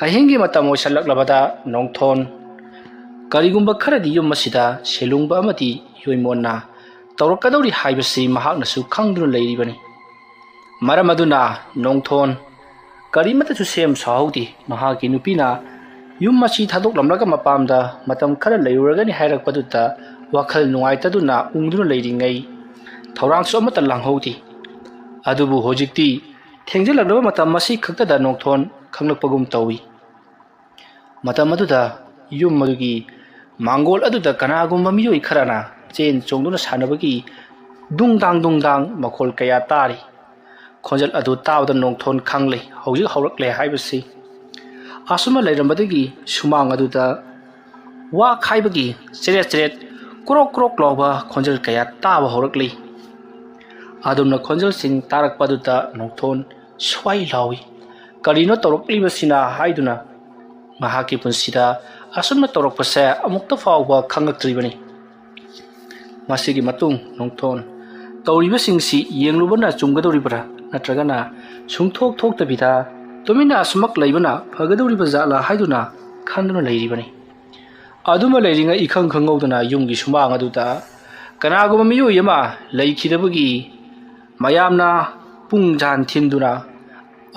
ꯑꯍꯤꯡꯒꯤ ꯃꯇꯝ ꯑꯣꯏꯁꯜꯂꯛꯂꯕꯗ ꯅꯣꯡꯊꯣꯟ ꯀꯔꯤꯒꯨꯝꯕ ꯈꯔꯗꯤ ꯌꯨꯝ ꯑꯁꯤꯗ ꯁꯦꯂꯨꯡꯕ ꯑꯃꯗꯤ ꯌꯣꯏꯃꯣꯟꯅ ꯇꯧꯔꯛꯀꯗꯧꯔꯤ ꯍꯥꯏꯕꯁꯤ ꯃꯍꯥꯛꯅꯁꯨ ꯈꯪꯗꯨꯅ ꯂꯩꯔꯤꯕꯅꯤ ꯃꯔꯝ ꯑꯗꯨꯅ ꯅꯣꯡꯊꯣꯟ ꯀꯔꯤꯃꯠꯇꯁꯨ ꯁꯦꯝ ꯁꯥꯍꯧꯗꯦ ꯃꯍꯥꯛꯀꯤ ꯅꯨꯄꯤꯅ ꯌꯨꯝ ꯑꯁꯤ ꯊꯥꯗꯣꯛꯂꯝꯂꯒ ꯃꯄꯥꯝꯗ ꯃꯇꯝ ꯈꯔ ꯂꯩꯔꯨꯔꯒꯅꯤ ꯍꯥꯏꯔꯛꯄꯗꯨꯗ ꯋꯥꯈꯜ ꯅꯨꯡꯉꯥꯏꯇꯗꯨꯅ ꯎꯡꯗꯨꯅ ꯂꯩꯔꯤꯉꯩ ꯊꯧꯔꯥꯡꯁꯨ ꯑꯃꯠꯇ ꯂꯥꯡꯍꯧꯗꯦ ꯑꯗꯨꯕꯨ ꯍꯧꯖꯤꯛꯇꯤ ꯊꯦꯡꯖꯤꯜꯂꯛꯂꯕ ꯃꯇꯝ ꯑꯁꯤ ꯈꯛꯇꯗ ꯅꯣꯡꯊꯣꯟ ꯈꯪꯂꯛꯄꯒꯨꯝ ꯇꯧꯏ ꯃꯇꯝ ꯑꯗꯨꯗ ꯌꯨꯝ ꯑꯗꯨꯒꯤ ꯃꯥꯡꯒꯣꯜ ꯑꯗꯨꯗ ꯀꯅꯥꯒꯨꯝꯕ ꯃꯤꯑꯣꯏ ꯈꯔꯅ ꯆꯦꯟ ꯆꯣꯡꯗꯨꯅ ꯁꯥꯟꯅꯕꯒꯤ ꯗꯨꯡꯗꯥꯡ ꯃꯈꯣꯜ ꯀꯌꯥ ꯇꯥꯔꯤ ꯈꯣꯟꯖꯦꯜ ꯑꯗꯨ ꯇꯥꯕꯗ ꯅꯣꯡꯊꯣꯟ ꯈꯪꯂꯦ ꯍꯧꯖꯤꯛ ꯍꯧꯔꯛꯂꯦ ꯍꯥꯏꯕꯁꯤ ꯑꯁꯨꯝꯅ ꯂꯩꯔꯝꯕꯗꯒꯤ ꯁꯨꯃꯥꯡ ꯑꯗꯨꯗ ꯋꯥ ꯈꯥꯏꯕꯒꯤ ꯆꯦꯔꯦꯠ ꯀ꯭ꯔꯣꯛ ꯂꯥꯎꯕ ꯈꯣꯟꯖꯦꯜ ꯀꯌꯥ ꯇꯥꯕ ꯍꯧꯔꯛꯂꯤ ꯑꯗꯨꯝꯅ ꯈꯣꯟꯖꯦꯜꯁꯤꯡ ꯇꯥꯔꯛꯄ ꯑꯗꯨꯗ ꯅꯣꯡꯊꯣꯟ ꯁ꯭ꯋꯥꯏ ꯂꯥꯎꯏ ꯀꯔꯤꯅꯣ ꯇꯧꯔꯛꯂꯤꯕꯁꯤꯅ ꯍꯥꯏꯗꯨꯅ ꯃꯍꯥꯛꯀꯤ ꯄꯨꯟꯁꯤꯗ ꯑꯁꯨꯝꯅ ꯇꯧꯔꯛꯄꯁꯦ ꯑꯃꯨꯛꯇ ꯐꯥꯎꯕ ꯈꯪꯂꯛꯇ꯭ꯔꯤꯕꯅꯤ ꯃꯁꯤꯒꯤ ꯃꯇꯨꯡ ꯅꯣꯡꯊꯣꯟ ꯇꯧꯔꯤꯕꯁꯤꯡꯁꯤ ꯌꯦꯡꯂꯨꯕꯅ ꯆꯨꯝꯒꯗꯧꯔꯤꯕ꯭ꯔꯥ ꯅꯠꯇ꯭ꯔꯒꯅ ꯁꯨꯡꯊꯣꯛ ꯊꯣꯛꯇꯕꯤꯗ ꯇꯨꯃꯤꯟꯅ ꯑꯁꯨꯃꯛ ꯂꯩꯕꯅ ꯐꯒꯗꯧꯔꯤꯕ ꯖꯥꯠꯂꯥ ꯍꯥꯏꯗꯨꯅ ꯈꯟꯗꯨꯅ ꯂꯩꯔꯤꯕꯅꯤ ꯑꯗꯨꯃ ꯂꯩꯔꯤꯉꯩ ꯏꯈꯪ ꯈꯪꯍꯧꯗꯅ ꯌꯨꯝꯒꯤ ꯁꯨꯃꯥꯡ ꯑꯗꯨꯗ ꯀꯅꯥꯒꯨꯝꯕ ꯃꯤꯑꯣꯏ ꯑꯃ ꯂꯩꯈꯤꯗꯕꯒꯤ ꯃꯌꯥꯝꯅ ꯄꯨꯡꯖꯥꯟ ꯊꯤꯟꯗꯨꯅ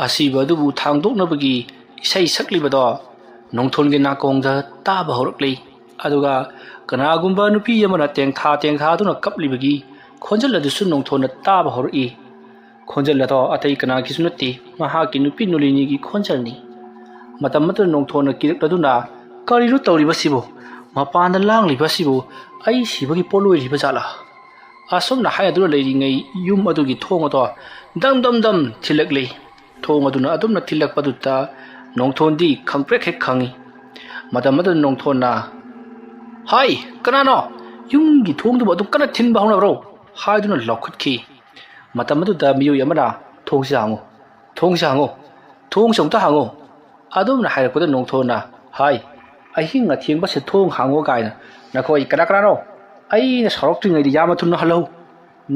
ꯑꯁꯤꯕ ꯑꯗꯨꯕꯨ ꯊꯥꯡꯗꯣꯛꯅꯕꯒꯤ ꯏꯁꯩ ꯁꯛꯂꯤꯕꯗꯣ ꯅꯣꯡꯊꯣꯟꯒꯤ ꯅꯥꯀꯣꯡꯗ ꯇꯥꯕ ꯍꯧꯔꯛꯂꯤ ꯑꯗꯨꯒ ꯀꯅꯥꯒꯨꯝꯕ ꯅꯨꯄꯤ ꯑꯃꯅ ꯇꯦꯡꯊꯥꯗꯨꯅ ꯀꯞꯂꯤꯕꯒꯤ ꯈꯣꯟꯖꯦꯜ ꯑꯗꯨꯁꯨ ꯅꯣꯡꯊꯣꯟꯅ ꯇꯥꯕ ꯍꯧꯔꯛꯏ ꯈꯣꯟꯖꯦꯜ ꯑꯗꯣ ꯑꯇꯩ ꯀꯅꯥꯒꯤꯁꯨ ꯅꯠꯇꯦ ꯃꯍꯥꯛꯀꯤ ꯅꯨꯄꯤ ꯅꯨꯂꯤꯅꯤꯒꯤ ꯈꯣꯟꯖꯦꯜꯅꯤ ꯃꯇꯝ ꯑꯗꯨꯗ ꯅꯣꯡꯊꯣꯟꯅ ꯀꯤꯔꯛꯂꯗꯨꯅ ꯀꯔꯤꯅꯣ ꯇꯧꯔꯤꯕꯁꯤꯕꯨ ꯃꯄꯥꯟꯗ ꯂꯥꯡꯂꯤꯕꯁꯤꯕꯨ ꯑꯩ ꯁꯤꯕꯒꯤ ꯄꯣꯠꯂꯣꯏꯔꯤꯕ ꯖꯥꯠꯂꯥ ꯑꯁꯨꯝꯅ ꯍꯥꯏꯗꯨꯅ ꯂꯩꯔꯤꯉꯩ ꯌꯨꯝ ꯑꯗꯨꯒꯤ ꯊꯣꯡ ꯑꯗꯣ ꯗꯝ ꯊꯤꯜꯂꯛꯂꯤ ꯊꯣꯡ ꯑꯗꯨꯅ ꯑꯗꯨꯝꯅ ꯊꯤꯜꯂꯛꯄꯗꯨꯗ ꯅꯣꯡꯊꯣꯟꯗꯤ ꯈꯪꯄ꯭ꯔꯦꯛ ꯍꯦꯛ ꯈꯪꯏ ꯃꯇꯝ ꯑꯗꯨꯗ ꯅꯣꯡꯊꯣꯟꯅ ꯍꯥꯏ ꯀꯅꯥꯅꯣ ꯌꯨꯝꯒꯤ ꯊꯣꯡꯗꯨꯕꯨ ꯑꯗꯨꯝ ꯀꯟꯅ ꯊꯤꯟꯕ ꯍꯧꯅꯕ꯭ꯔꯣ ꯍꯥꯏꯗꯨꯅ ꯂꯥꯎꯈꯠꯈꯤ ꯃꯇꯝ ꯑꯗꯨꯗ ꯃꯤꯑꯣꯏ ꯑꯃꯅ ꯊꯣꯡꯁꯤ ꯍꯥꯡꯉꯨ ꯊꯣꯡꯁꯤ ꯑꯃꯨꯛꯇ ꯍꯥꯡꯉꯨ ꯑꯗꯨꯝꯅ ꯍꯥꯏꯔꯛꯄꯗ ꯅꯣꯡꯊꯣꯟꯅ ꯍꯥꯏ ꯑꯍꯤꯡ ꯑꯊꯦꯡꯕꯁꯦ ꯊꯣꯡ ꯍꯥꯡꯉꯣ ꯀꯥꯏꯅ ꯅꯈꯣꯏ ꯀꯅꯥꯅꯣ ꯑꯩꯅ ꯁꯥꯎꯔꯛꯇ꯭ꯔꯤꯉꯩꯗ ꯌꯥꯝꯅ ꯊꯨꯅ ꯍꯜꯂꯧ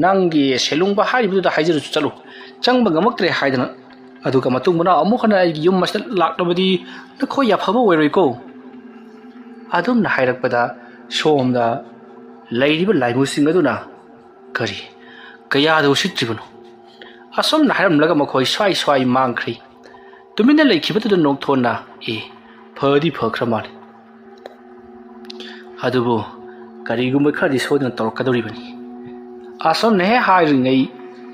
ꯅꯪꯒꯤ ꯁꯦꯂꯨꯡꯕ ꯍꯥꯏꯔꯤꯕꯗꯨꯗ ꯍꯥꯏꯖꯔꯁꯨ ꯆꯠꯂꯨ ꯆꯪꯕ ꯉꯝꯃꯛꯇ꯭ꯔꯦ ꯍꯥꯏꯗꯅ ꯑꯗꯨꯒ ꯃꯇꯨꯡꯗ ꯑꯃꯨꯛ ꯍꯟꯅ ꯑꯩꯒꯤ ꯌꯨꯝ ꯑꯁꯤꯗ ꯂꯥꯛꯂꯕꯗꯤ ꯅꯈꯣꯏ ꯌꯥꯐꯕ ꯑꯣꯏꯔꯣꯏꯀꯣ ꯑꯗꯨꯝꯅ ꯍꯥꯏꯔꯛꯄꯗ ꯁꯣꯝꯗ ꯂꯩꯔꯤꯕ ꯂꯥꯏꯃꯨꯁꯤꯡ ꯑꯗꯨꯅ ꯀꯌꯥꯗ ꯎꯁꯤꯠꯇ꯭ꯔꯤꯕꯅꯣ ꯑꯁꯨꯝꯅ ꯍꯥꯏꯔꯝꯂꯒ ꯃꯈꯣꯏ ꯁ꯭ꯋꯥꯏ ꯃꯥꯡꯈ꯭ꯔꯤ ꯇꯨꯃꯤꯟꯅ ꯂꯩꯈꯤꯕꯗꯨꯗ ꯅꯣꯡꯊꯣꯟꯅ ꯐꯗꯤ ꯐꯈ꯭ꯔ ꯃꯥꯜꯂꯦ ꯑꯗꯨꯕꯨ ꯀꯔꯤꯒꯨꯝꯕ ꯈꯔꯗꯤ ꯁꯣꯏꯗꯅ ꯇꯧꯔꯛꯀꯗꯧꯔꯤꯕꯅꯤ ꯑꯁꯨꯝꯅ ꯍꯦꯛ ꯍꯥꯏꯔꯤꯉꯩ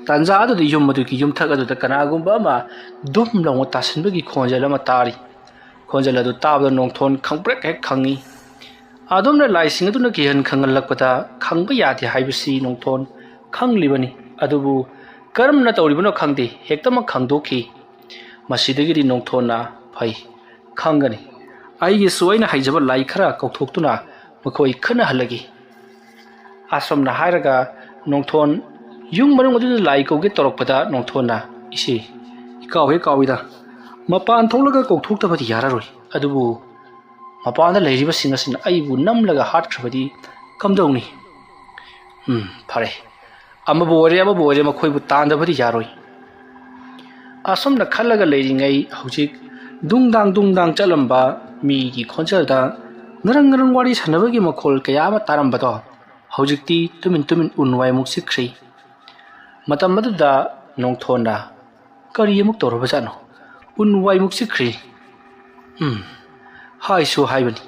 ꯇꯥꯟꯖꯥ ꯑꯗꯨꯗ ꯌꯨꯝ ꯑꯗꯨꯒꯤ ꯌꯨꯝꯊꯛ ꯑꯗꯨꯗ ꯀꯅꯥꯒꯨꯝꯕ ꯑꯃ ꯗꯨꯝ ꯂꯥꯎꯅ ꯇꯥꯁꯤꯟꯕꯒꯤ ꯈꯣꯟꯖꯦꯜ ꯑꯃ ꯇꯥꯔꯤ ꯈꯣꯟꯖꯦꯜ ꯑꯗꯨ ꯇꯥꯕꯗ ꯅꯣꯡꯊꯣꯟ ꯈꯪꯄ꯭ꯔꯦꯛ ꯍꯦꯛ ꯈꯪꯏ ꯑꯗꯨꯝꯅ ꯂꯥꯏꯁꯤꯡ ꯑꯗꯨꯅ ꯀꯤꯍꯟ ꯈꯪꯍꯜꯂꯛꯄꯗ ꯈꯪꯕ ꯌꯥꯗꯦ ꯍꯥꯏꯕꯁꯤ ꯅꯣꯡꯊꯣꯟ ꯈꯪꯂꯤꯕꯅꯤ ꯑꯗꯨꯕꯨ ꯀꯔꯝꯅ ꯇꯧꯔꯤꯕꯅꯣ ꯈꯪꯗꯦ ꯍꯦꯛꯇꯃꯛ ꯈꯪꯗꯣꯛꯈꯤ ꯃꯁꯤꯗꯒꯤꯗꯤ ꯅꯣꯡꯊꯣꯟꯅ ꯐꯩ ꯈꯪꯒꯅꯤ ꯑꯩꯒꯤꯁꯨ ꯑꯩꯅ ꯍꯩꯖꯕ ꯂꯥꯏ ꯈꯔ ꯀꯧꯊꯣꯛꯇꯨꯅ ꯃꯈꯣꯏ ꯈꯟꯅꯍꯜꯂꯒꯤ ꯑꯁꯨꯝꯅ ꯍꯥꯏꯔꯒ ꯅꯣꯡꯊꯣꯟ ꯌꯨꯝ ꯃꯅꯨꯡ ꯑꯗꯨꯗ ꯂꯥꯏ ꯀꯧꯒꯦ ꯇꯧꯔꯛꯄꯗ ꯅꯣꯡꯊꯣꯟꯅ ꯏꯁꯤ ꯀꯥꯎꯏꯗ ꯃꯄꯥꯟ ꯊꯣꯛꯂꯒ ꯀꯧꯊꯣꯛꯇꯕꯗꯤ ꯌꯥꯔꯔꯣꯏ ꯑꯗꯨꯕꯨ ꯃꯄꯥꯟꯗ ꯂꯩꯔꯤꯕꯁꯤꯡ ꯑꯁꯤꯅ ꯑꯩꯕꯨ ꯅꯝꯂꯒ ꯍꯥꯠꯈ꯭ꯔꯕꯗꯤ ꯀꯝꯗꯧꯅꯤ ꯐꯔꯦ ꯑꯃꯕꯨ ꯑꯣꯏꯔꯦ ꯃꯈꯣꯏꯕꯨ ꯇꯥꯟꯗꯕꯗꯤ ꯌꯥꯔꯣꯏ ꯑꯁꯨꯝꯅ ꯈꯜꯂꯒ ꯂꯩꯔꯤꯉꯩ ꯍꯧꯖꯤꯛ ꯗꯨꯡꯗꯥꯡ ꯆꯠꯂꯝꯕ ꯃꯤꯒꯤ ꯈꯣꯟꯖꯦꯜꯗ ꯉꯔꯪ ꯋꯥꯔꯤ ꯁꯥꯟꯅꯕꯒꯤ ꯃꯈꯣꯜ ꯀꯌꯥ ꯑꯃ ꯇꯥꯔꯝꯕꯗꯣ ꯍꯧꯖꯤꯛꯇꯤ ꯇꯨꯃꯤꯟ ꯎꯟꯋꯥꯏꯃꯨꯛ ꯆꯤꯛꯈ꯭ꯔꯤ ꯃꯇꯝ ꯑꯗꯨꯗ ꯅꯣꯡꯊꯣꯟꯅ ꯀꯔꯤ ꯑꯃꯨꯛ ꯇꯧꯔꯕꯖꯥꯠꯅꯣ ꯎꯟꯋꯥꯏꯃꯨꯛ ꯆꯤꯛꯈ꯭ꯔꯤ ꯍꯥꯏꯁꯨ ꯍꯥꯏꯕꯅꯤ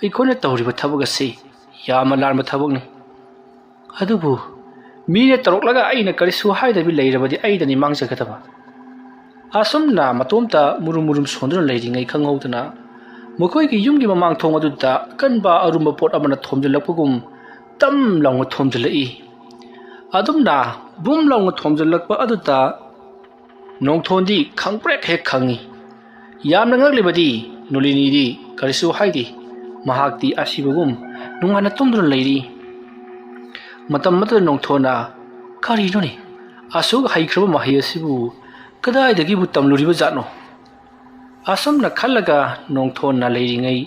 ꯑꯩꯈꯣꯏꯅ ꯇꯧꯔꯤꯕ ꯊꯕꯛ ꯑꯁꯤ ꯌꯥꯝꯅ ꯂꯥꯟꯕ ꯊꯕꯛꯅꯤ ꯑꯗꯨꯕꯨ ꯃꯤꯅ ꯇꯧꯔꯛꯂꯒ ꯑꯩꯅ ꯀꯔꯤꯁꯨ ꯍꯥꯏꯗꯕꯤ ꯂꯩꯔꯕꯗꯤ ꯑꯩꯗꯅꯤ ꯃꯥꯡꯖꯒꯗꯕ ꯑꯁꯨꯝꯅ ꯃꯇꯣꯝꯇ ꯃꯨꯔꯨꯝ ꯁꯣꯟꯗꯨꯅ ꯂꯩꯔꯤꯉꯩ ꯈꯪꯍꯧꯗꯅ ꯃꯈꯣꯏꯒꯤ ꯌꯨꯝꯒꯤ ꯃꯃꯥꯡꯊꯣꯡ ꯑꯗꯨꯗ ꯑꯀꯟꯕ ꯑꯔꯨꯝꯕ ꯄꯣꯠ ꯑꯃꯅ ꯊꯣꯝꯖꯤꯜꯂꯛꯄꯒꯨꯝ ꯇꯝ ꯂꯥꯎꯅ ꯊꯣꯝꯖꯤꯜꯂꯛꯏ ꯑꯗꯨꯝꯅ ꯕꯨꯝ ꯂꯥꯎꯅ ꯊꯣꯝꯖꯤꯜꯂꯛꯄ ꯑꯗꯨꯗ ꯅꯣꯡꯊꯣꯟꯗꯤ ꯈꯪꯄ꯭ꯔꯦꯛ ꯍꯦꯛ ꯈꯪꯏ ꯌꯥꯝꯅ ꯉꯛꯂꯤꯕꯗꯤ ꯅꯨꯂꯤꯅꯤꯗꯤ ꯀꯔꯤꯁꯨ ꯍꯥꯏꯗꯦ ꯃꯍꯥꯛꯇꯤ ꯑꯁꯤꯕꯒꯨꯝ ꯅꯨꯡꯉꯥꯏꯅ ꯇꯨꯝꯗꯨꯅ ꯂꯩꯔꯤ ꯃꯇꯝ ꯑꯗꯨꯗ ꯅꯣꯡꯊꯣꯟꯅ ꯀꯔꯤꯅꯣꯅꯦ ꯑꯁꯨꯛ ꯍꯩꯈ꯭ꯔꯕ ꯃꯍꯩ ꯑꯁꯤꯕꯨ ꯀꯗꯥꯏꯗꯒꯤꯕꯨ ꯇꯝꯂꯨꯔꯤꯕ ꯖꯥꯠꯅꯣ ꯑꯁꯨꯝꯅ ꯈꯜꯂꯒ ꯅꯣꯡꯊꯣꯟꯅ ꯂꯩꯔꯤꯉꯩ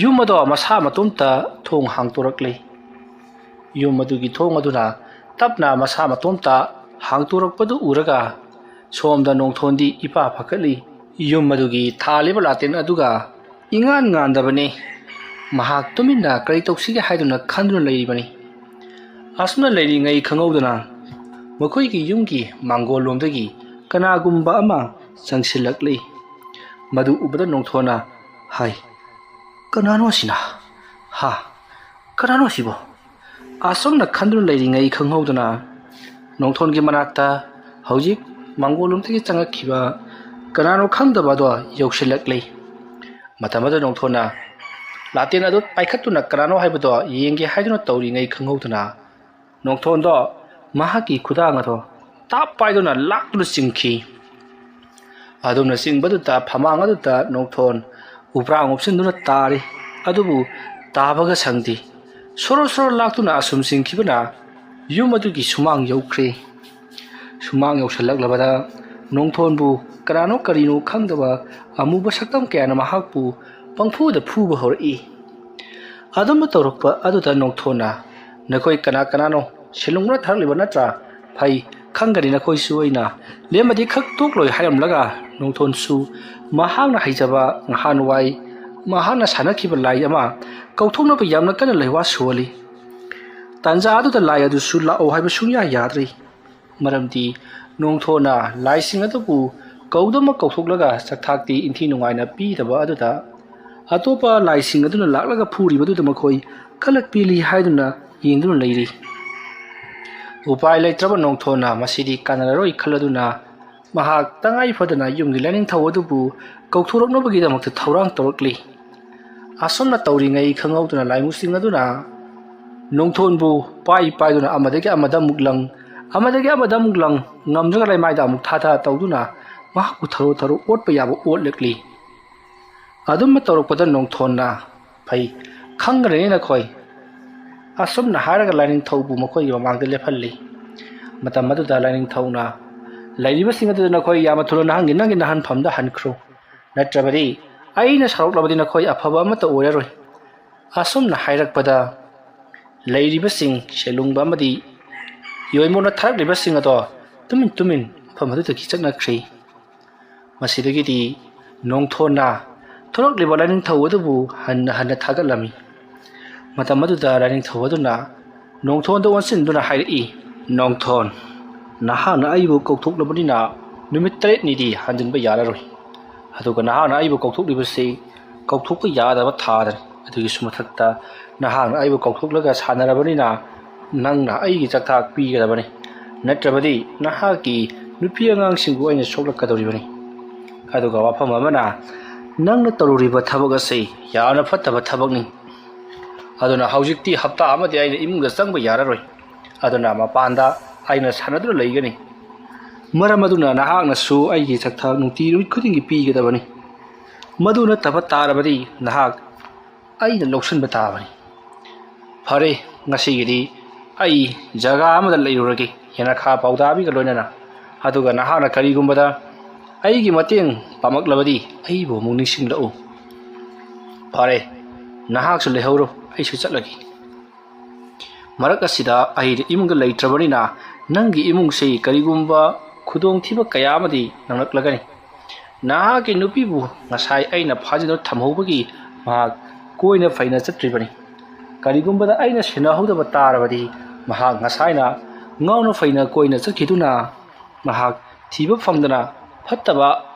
ꯌꯨꯝ ꯑꯗꯣ ꯃꯁꯥ ꯃꯇꯣꯝꯇ ꯊꯣꯡ ꯍꯥꯡꯇꯣꯔꯛꯂꯤ ꯌꯨꯝ ꯑꯗꯨꯒꯤ ꯊꯣꯡ ꯑꯗꯨꯅ ꯇꯞꯅ ꯃꯁꯥ ꯃꯇꯣꯝꯇ ꯍꯥꯡꯇꯣꯔꯛꯄꯗꯨ ꯎꯔꯒ ꯁꯣꯝꯗ ꯅꯣꯡꯊꯣꯟꯗꯤ ꯏꯄꯥ ꯐꯀꯠꯂꯤ ꯌꯨꯝ ꯑꯗꯨꯒꯤ ꯊꯥꯜꯂꯤꯕ ꯂꯥꯇꯦꯟ ꯑꯗꯨꯒ ꯉꯥꯟꯗꯕꯅꯤ ꯃꯍꯥꯛ ꯇꯨꯃꯤꯟꯅ ꯀꯔꯤ ꯇꯧꯁꯤꯒꯦ ꯍꯥꯏꯗꯨꯅ ꯈꯟꯗꯨꯅ ꯂꯩꯔꯤꯕꯅꯤ ꯑꯁꯨꯝꯅ ꯂꯩꯔꯤꯉꯩ ꯈꯪꯍꯧꯗꯅ ꯃꯈꯣꯏꯒꯤ ꯌꯨꯝꯒꯤ ꯃꯥꯡꯒꯣꯜ ꯂꯣꯝꯗꯒꯤ ꯀꯅꯥꯒꯨꯝꯕ ꯑꯃ ꯆꯪꯁꯤꯜꯂꯛꯂꯤ ꯃꯗꯨ ꯎꯕꯗ ꯅꯣꯡꯊꯣꯟꯅ ꯍꯥꯏ ꯀꯅꯥꯅꯣ ꯑꯁꯤꯅ ꯀꯅꯥꯅꯣ ꯑꯁꯤꯕꯣ ꯑꯁꯨꯝꯅ ꯈꯟꯗꯨꯅ ꯂꯩꯔꯤꯉꯩ ꯈꯪꯍꯧꯗꯅ ꯅꯣꯡꯊꯣꯟꯒꯤ ꯃꯅꯥꯛꯇ ꯍꯧꯖꯤꯛ ꯃꯥꯡꯒꯣꯜꯂꯣꯝꯗꯒꯤ ꯆꯪꯉꯛꯈꯤꯕ ꯀꯅꯥꯅꯣ ꯈꯪꯗꯕ ꯑꯗꯣ ꯌꯧꯁꯤꯜꯂꯛꯂꯤ ꯃꯇꯝ ꯑꯗꯨꯗ ꯅꯣꯡꯊꯣꯟꯅ ꯂꯥꯇꯦꯟ ꯑꯗꯨ ꯄꯥꯏꯈꯠꯇꯨꯅ ꯀꯅꯥꯅꯣ ꯍꯥꯏꯕꯗꯣ ꯌꯦꯡꯒꯦ ꯍꯥꯏꯗꯨꯅ ꯇꯧꯔꯤꯉꯩ ꯈꯪꯍꯧꯗꯅ ꯅꯣꯡꯊꯣꯟꯗꯣ ꯃꯍꯥꯛꯀꯤ ꯈꯨꯗꯥꯡ ꯑꯗꯣ ꯇꯥꯞ ꯄꯥꯏꯗꯨꯅ ꯂꯥꯛꯇꯨꯅ ꯆꯤꯡꯈꯤ꯫ ꯑꯗꯨꯝꯅ ꯆꯤꯡꯕꯗꯨꯗ ꯐꯃꯥꯡ ꯑꯗꯨꯗ ꯅꯣꯡꯊꯣꯟ ꯎꯕ꯭ꯔꯥꯡ ꯎꯞꯁꯤꯟꯗꯨꯅ ꯇꯥꯔꯤ, ꯑꯗꯨꯕꯨ ꯇꯥꯕꯒ ꯁꯪꯗꯦ꯫ ꯁꯣꯔꯣ ꯁꯣꯔꯣ ꯂꯥꯛꯇꯨꯅ ꯑꯁꯨꯝ ꯆꯤꯡꯈꯤꯕꯅ ꯌꯨꯝ ꯑꯗꯨꯒꯤ ꯁꯨꯃꯥꯡ ꯌꯧꯈ꯭ꯔꯦ꯫ ꯁꯨꯃꯥꯡ ꯌꯧꯁꯜꯂꯛꯂꯕꯗ ꯅꯣꯡꯊꯣꯟꯕꯨ ꯀꯅꯥꯅꯣ ꯀꯔꯤꯅꯣ ꯈꯪꯗꯕ ꯑꯃꯨꯕ ꯁꯛꯇꯝ ꯀꯌꯥꯅ ꯃꯍꯥꯛꯄꯨ ꯄꯪꯐꯨꯗ ꯐꯨꯕ ꯍꯧꯔꯛꯏ꯫ ꯑꯗꯨꯝꯅ ꯇꯧꯔꯛꯄ ꯑꯗꯨꯗ ꯅꯣꯡꯊꯣꯟꯅ "ꯅꯈꯣꯏ ꯀꯅꯥ ꯀꯅꯥꯅꯣ? ꯁꯦꯂꯨꯡꯕꯅ ꯊꯥꯔꯛꯂꯤꯕ ꯅꯠꯇ꯭ꯔꯥ? ꯐꯩ, ꯈꯪꯒꯅꯤ ꯅꯈꯣꯏꯁꯨ ꯑꯩꯅ ꯂꯦꯝꯃꯗꯤ ꯈꯛ ꯇꯣꯛꯂꯣꯏ" ꯍꯥꯏꯔꯝꯂꯒ ꯅꯣꯡꯊꯣꯟꯁꯨ ꯃꯍꯥꯛꯅ ꯍꯩꯖꯕ ꯅꯍꯥꯟꯋꯥꯏ ꯃꯍꯥꯛꯅ ꯁꯥꯟꯅꯈꯤꯕ ꯂꯥꯏ ꯑꯃ ꯀꯧꯊꯣꯛꯅꯕ ꯌꯥꯝꯅ ꯀꯟꯅ ꯂꯩꯋꯥ ꯁꯣꯜꯂꯤ꯫ ꯇꯥꯟꯖꯥ ꯑꯗꯨꯗ ꯂꯥꯏ ꯑꯗꯨꯁꯨ ꯂꯥꯛꯑꯣ ꯍꯥꯏꯕ ꯁꯨꯡꯌꯥ ꯌꯥꯗ꯭ꯔꯤ꯫ ꯃꯔꯝꯗꯤ ꯅꯣꯡꯊꯣꯟꯅ ꯂꯥꯏꯁꯤꯡ ꯑꯗꯨꯕꯨ ꯀꯧꯗꯃꯛ ꯀꯧꯊꯣꯛꯂꯒ ꯆꯥꯛꯊꯥꯛꯇꯤ ꯏꯟꯊꯤ ꯅꯨꯡꯉꯥꯏꯅ ꯄꯤꯗꯕ ꯑꯗꯨꯗ ꯑꯇꯣꯞꯄ ꯂꯥꯏꯁꯤꯡ ꯑꯗꯨꯅ ꯂꯥꯛꯂꯒ ꯐꯨꯔꯤꯕꯗꯨꯗ ꯃꯈꯣꯏ ꯀꯂꯛ ꯄꯤꯂꯤ ꯍꯥꯏꯗꯨꯅ ꯌꯦꯡꯗꯨꯅ ꯂꯩꯔꯤ꯫ ꯎꯄꯥꯏ ꯂꯩꯇ꯭ꯔꯕ ꯅꯣꯡꯊꯣꯟꯅ ꯃꯁꯤꯗꯤ ꯀꯥꯟꯅꯔꯔꯣꯏ ꯈꯜꯂꯗꯨꯅ ꯃꯍꯥꯛ ꯇꯉꯥꯏ ꯐꯗꯅ ꯌꯨꯝꯒꯤ ꯂꯥꯏꯅꯤꯡꯊꯧ ꯑꯗꯨꯕꯨ ꯀꯧꯊꯣꯔꯛꯅꯕꯒꯤꯗꯃꯛꯇ ꯊꯧꯔꯥꯡ ꯇꯧꯔꯛꯂꯤ꯫ ꯑꯁꯨꯝꯅ ꯇꯧꯔꯤꯉꯩ ꯈꯪꯍꯧꯗꯅ ꯂꯥꯏꯃꯨꯁꯤꯡ ꯑꯗꯨꯅ ꯅꯣꯡꯊꯣꯟꯕꯨ ꯄꯥꯏꯗꯨꯅ ꯑꯃꯗꯒꯤ ꯑꯃꯗ ꯑꯃꯨꯛ ꯂꯪ, ꯑꯃꯗꯒꯤ ꯑꯃꯗ ꯑꯃꯨꯛ ꯂꯪ, ꯉꯝꯗ꯭ꯔꯒ ꯂꯩꯃꯥꯏꯗ ꯑꯃꯨꯛ ꯊꯥꯊ ꯇꯧꯗꯨꯅ ꯃꯍꯥꯛꯄꯨ ꯊꯔꯣ ꯊꯔꯣ ꯑꯣꯠꯄ ꯌꯥꯕ ꯑꯣꯠꯂꯛꯂꯤ꯫ ꯑꯗꯨꯝꯅ ꯇꯧꯔꯛꯄꯗ ꯅꯣꯡꯊꯣꯟꯅ "ꯐꯩ, ꯈꯪꯒꯅꯤ ꯅꯈꯣꯏ" ꯑꯁꯨꯝꯅ ꯍꯥꯏꯔꯒ ꯂꯥꯏꯅꯤꯡꯊꯧꯕꯨ ꯃꯈꯣꯏꯒꯤ ꯃꯃꯥꯡꯗ ꯂꯦꯞꯍꯜꯂꯤ꯫ ꯃꯇꯝ ꯑꯗꯨꯗ ꯂꯥꯏꯅꯤꯡꯊꯧꯅ "ꯂꯩꯔꯤꯕꯁꯤꯡ ꯑꯗꯨꯗ ꯅꯈꯣꯏ ꯌꯥꯝꯅ ꯊꯨꯅ ꯅꯪꯒꯤ ꯅꯍꯟꯐꯝꯗ ꯍꯟꯈ꯭ꯔꯣ, ꯅꯠꯇ꯭ꯔꯕꯗꯤ ꯑꯩꯅ ꯁꯥꯎꯔꯛꯂꯕꯗꯤ ꯅꯈꯣꯏ ꯑꯐꯕ ꯑꯃꯠꯇ ꯑꯣꯏꯔꯔꯣꯏ" ꯑꯁꯨꯝꯅ ꯍꯥꯏꯔꯛꯄꯗ ꯂꯩꯔꯤꯕꯁꯤꯡ ꯁꯦꯂꯨꯡꯕ ꯑꯃꯗꯤ ꯌꯣꯏꯃꯣꯟꯅ ꯊꯥꯔꯛꯂꯤꯕꯁꯤꯡ ꯑꯗꯣ ꯇꯨꯃꯤꯟ ꯇꯨꯃꯤꯟ ꯃꯐꯝ ꯑꯗꯨꯗꯒꯤ ꯆꯠꯅꯈ꯭ꯔꯦ꯫ ꯃꯁꯤꯗꯒꯤꯗꯤ ꯅꯣꯡꯊꯣꯟꯅ ꯊꯣꯔꯛꯂꯤꯕ ꯂꯥꯏꯅꯤꯡꯊꯧ ꯑꯗꯨꯕꯨ ꯍꯟꯅ ꯍꯟꯅ ꯊꯥꯒꯠꯂꯝꯃꯤ꯫ ꯃꯇꯝ ꯑꯗꯨꯗ ꯂꯥꯏꯅꯤꯡꯊꯧ ꯑꯗꯨꯅ ꯅꯣꯡꯊꯣꯟꯗ ꯑꯣꯟꯁꯤꯟꯗꯨꯅ ꯍꯥꯏꯔꯛꯏ, "ꯅꯣꯡꯊꯣꯟ, ꯅꯍꯥꯛꯅ ꯑꯩꯕꯨ ꯀꯧꯊꯣꯛꯂꯕꯅꯤꯅ ꯅꯨꯃꯤꯠ 3ꯅꯤꯗꯤ ꯍꯟꯖꯤꯟꯕ ꯌꯥꯔꯔꯣꯏ꯫ ꯑꯗꯨꯒ ꯅꯍꯥꯛꯅ ꯑꯩꯕꯨ ꯀꯧꯊꯣꯛꯂꯤꯕꯁꯤ ꯀꯧꯊꯣꯛꯄ ꯌꯥꯗꯕ ꯊꯥꯗꯅꯤ꯫ ꯑꯗꯨꯒꯤꯁꯨ ꯃꯊꯛꯇ ꯅꯍꯥꯛꯅ ꯑꯩꯕꯨ ꯀꯧꯊꯣꯛꯂꯒ ꯁꯥꯟꯅꯔꯕꯅꯤ나 ꯅꯪꯅ ꯑꯩꯒꯤ ꯆꯥꯛꯊꯥꯛ ꯄꯤꯒꯗꯕꯅꯤ, ꯅꯠꯇ꯭ꯔꯕꯗꯤ ꯅꯍꯥꯛꯀꯤ ꯅꯨꯄꯤ ꯑꯉꯥꯡꯁꯤꯡꯕꯨ ꯑꯩꯅ ꯁꯣꯛꯂꯛꯀꯗꯧꯔꯤꯕꯅꯤ꯫ ꯑꯗꯨꯒ ꯋꯥꯐꯝ ꯑꯃꯅ, ꯅꯪꯅ ꯇꯧꯔꯨꯔꯤꯕ ꯊꯕꯛ ꯑꯁꯤ ꯌꯥꯝꯅ ꯐꯠꯇꯕ ꯊꯕꯛꯅꯤ꯫ ꯑꯗꯨꯅ ꯍꯧꯖꯤꯛꯇꯤ ꯍꯞꯇꯥ ꯑꯃꯗꯤ ꯑꯩꯅ ꯏꯃꯨꯡꯗ ꯆꯪꯕ ꯌꯥꯔꯔꯣꯏ꯫ ꯑꯗꯨꯅ ꯃꯄꯥꯟꯗ ꯑꯩꯅ ꯁꯥꯟꯅꯗꯨꯅ ꯂꯩꯒꯅꯤ꯫ ꯃꯔꯝ ꯑꯗꯨꯅ ꯅꯍꯥꯛꯅꯁꯨ ꯑꯩꯒꯤ ꯆꯥꯛꯊꯥꯛ ꯅꯨꯡꯇꯤ ꯅꯨꯃꯤꯠ ꯈꯨꯗꯤꯡꯒꯤ ꯄꯤꯒꯗꯕꯅꯤ꯫ ꯃꯗꯨ ꯅꯠꯇꯕ ꯇꯥꯔꯕꯗꯤ ꯅꯍꯥꯛ ꯑꯩꯅ ꯂꯧꯁꯤꯟꯕ ꯇꯥꯕꯅꯤ꯫ ꯐꯔꯦ, ꯉꯁꯤꯒꯤꯗꯤ ꯑꯩ ꯖꯒꯥ ꯑꯃꯗ ꯂꯩꯔꯨꯔꯒꯦ ꯌꯦꯅꯈꯥ ꯄꯥꯎꯗꯥꯕꯤꯒ ꯂꯣꯏꯅꯅ꯫ ꯑꯗꯨꯒ ꯅꯍꯥꯛꯅ ꯀꯔꯤꯒꯨꯝꯕꯗ ꯑꯩꯒꯤ ꯃꯇꯦꯡ ꯄꯥꯝꯂꯛꯂꯕꯗꯤ ꯑꯩꯕꯨ ꯑꯃꯨꯛ ꯅꯤꯡꯁꯤꯡꯂꯛꯎ꯫ ꯐꯔꯦ, ꯅꯍꯥꯛꯁꯨ ꯂꯩꯍꯧꯔꯣ, ꯑꯩꯁꯨ ꯆꯠꯂꯒꯦ꯫ ꯃꯔꯛ ꯑꯁꯤꯗ ꯑꯩ ꯏꯃꯨꯡꯗ ꯂꯩꯇ꯭ꯔꯕꯅꯤꯅ ꯅꯪꯒꯤ ꯏꯃꯨꯡꯁꯤ ꯀꯔꯤꯒꯨꯝꯕ ꯈꯨꯗꯣꯡꯊꯤꯕ ꯀꯌా ꯑꯃꯗꯤ ꯅꯪꯂꯛꯂꯒꯅꯤ꯫ ꯅꯍꯥꯛꯀꯤ ꯅꯨꯄꯤꯕꯨ ꯉꯁꯥꯏ ꯑꯩꯅ ꯐꯥꯖꯤꯟꯗꯨꯅ ꯊꯝꯍꯧꯕꯒꯤ ꯃꯍꯥꯛ ꯀꯣꯏꯅ ꯐꯩꯅ ꯆꯠꯇ꯭ꯔꯤꯕꯅꯤ꯫ ꯀꯔꯤꯒꯨꯝꯕꯗ ꯑꯩꯅ ꯁꯦꯟꯅꯍꯧꯗꯕ ꯇꯥꯔꯕꯗꯤ ꯃꯍꯥꯛ ꯉꯁꯥꯏꯅ ꯉꯥꯎꯅ ꯐꯩꯅ ꯀꯣꯏꯅ ꯆꯠꯈꯤꯗꯨꯅ ꯃꯍꯥꯛ ꯊꯤꯕ ꯐꯪꯗꯅ ꯐꯠꯇꯕ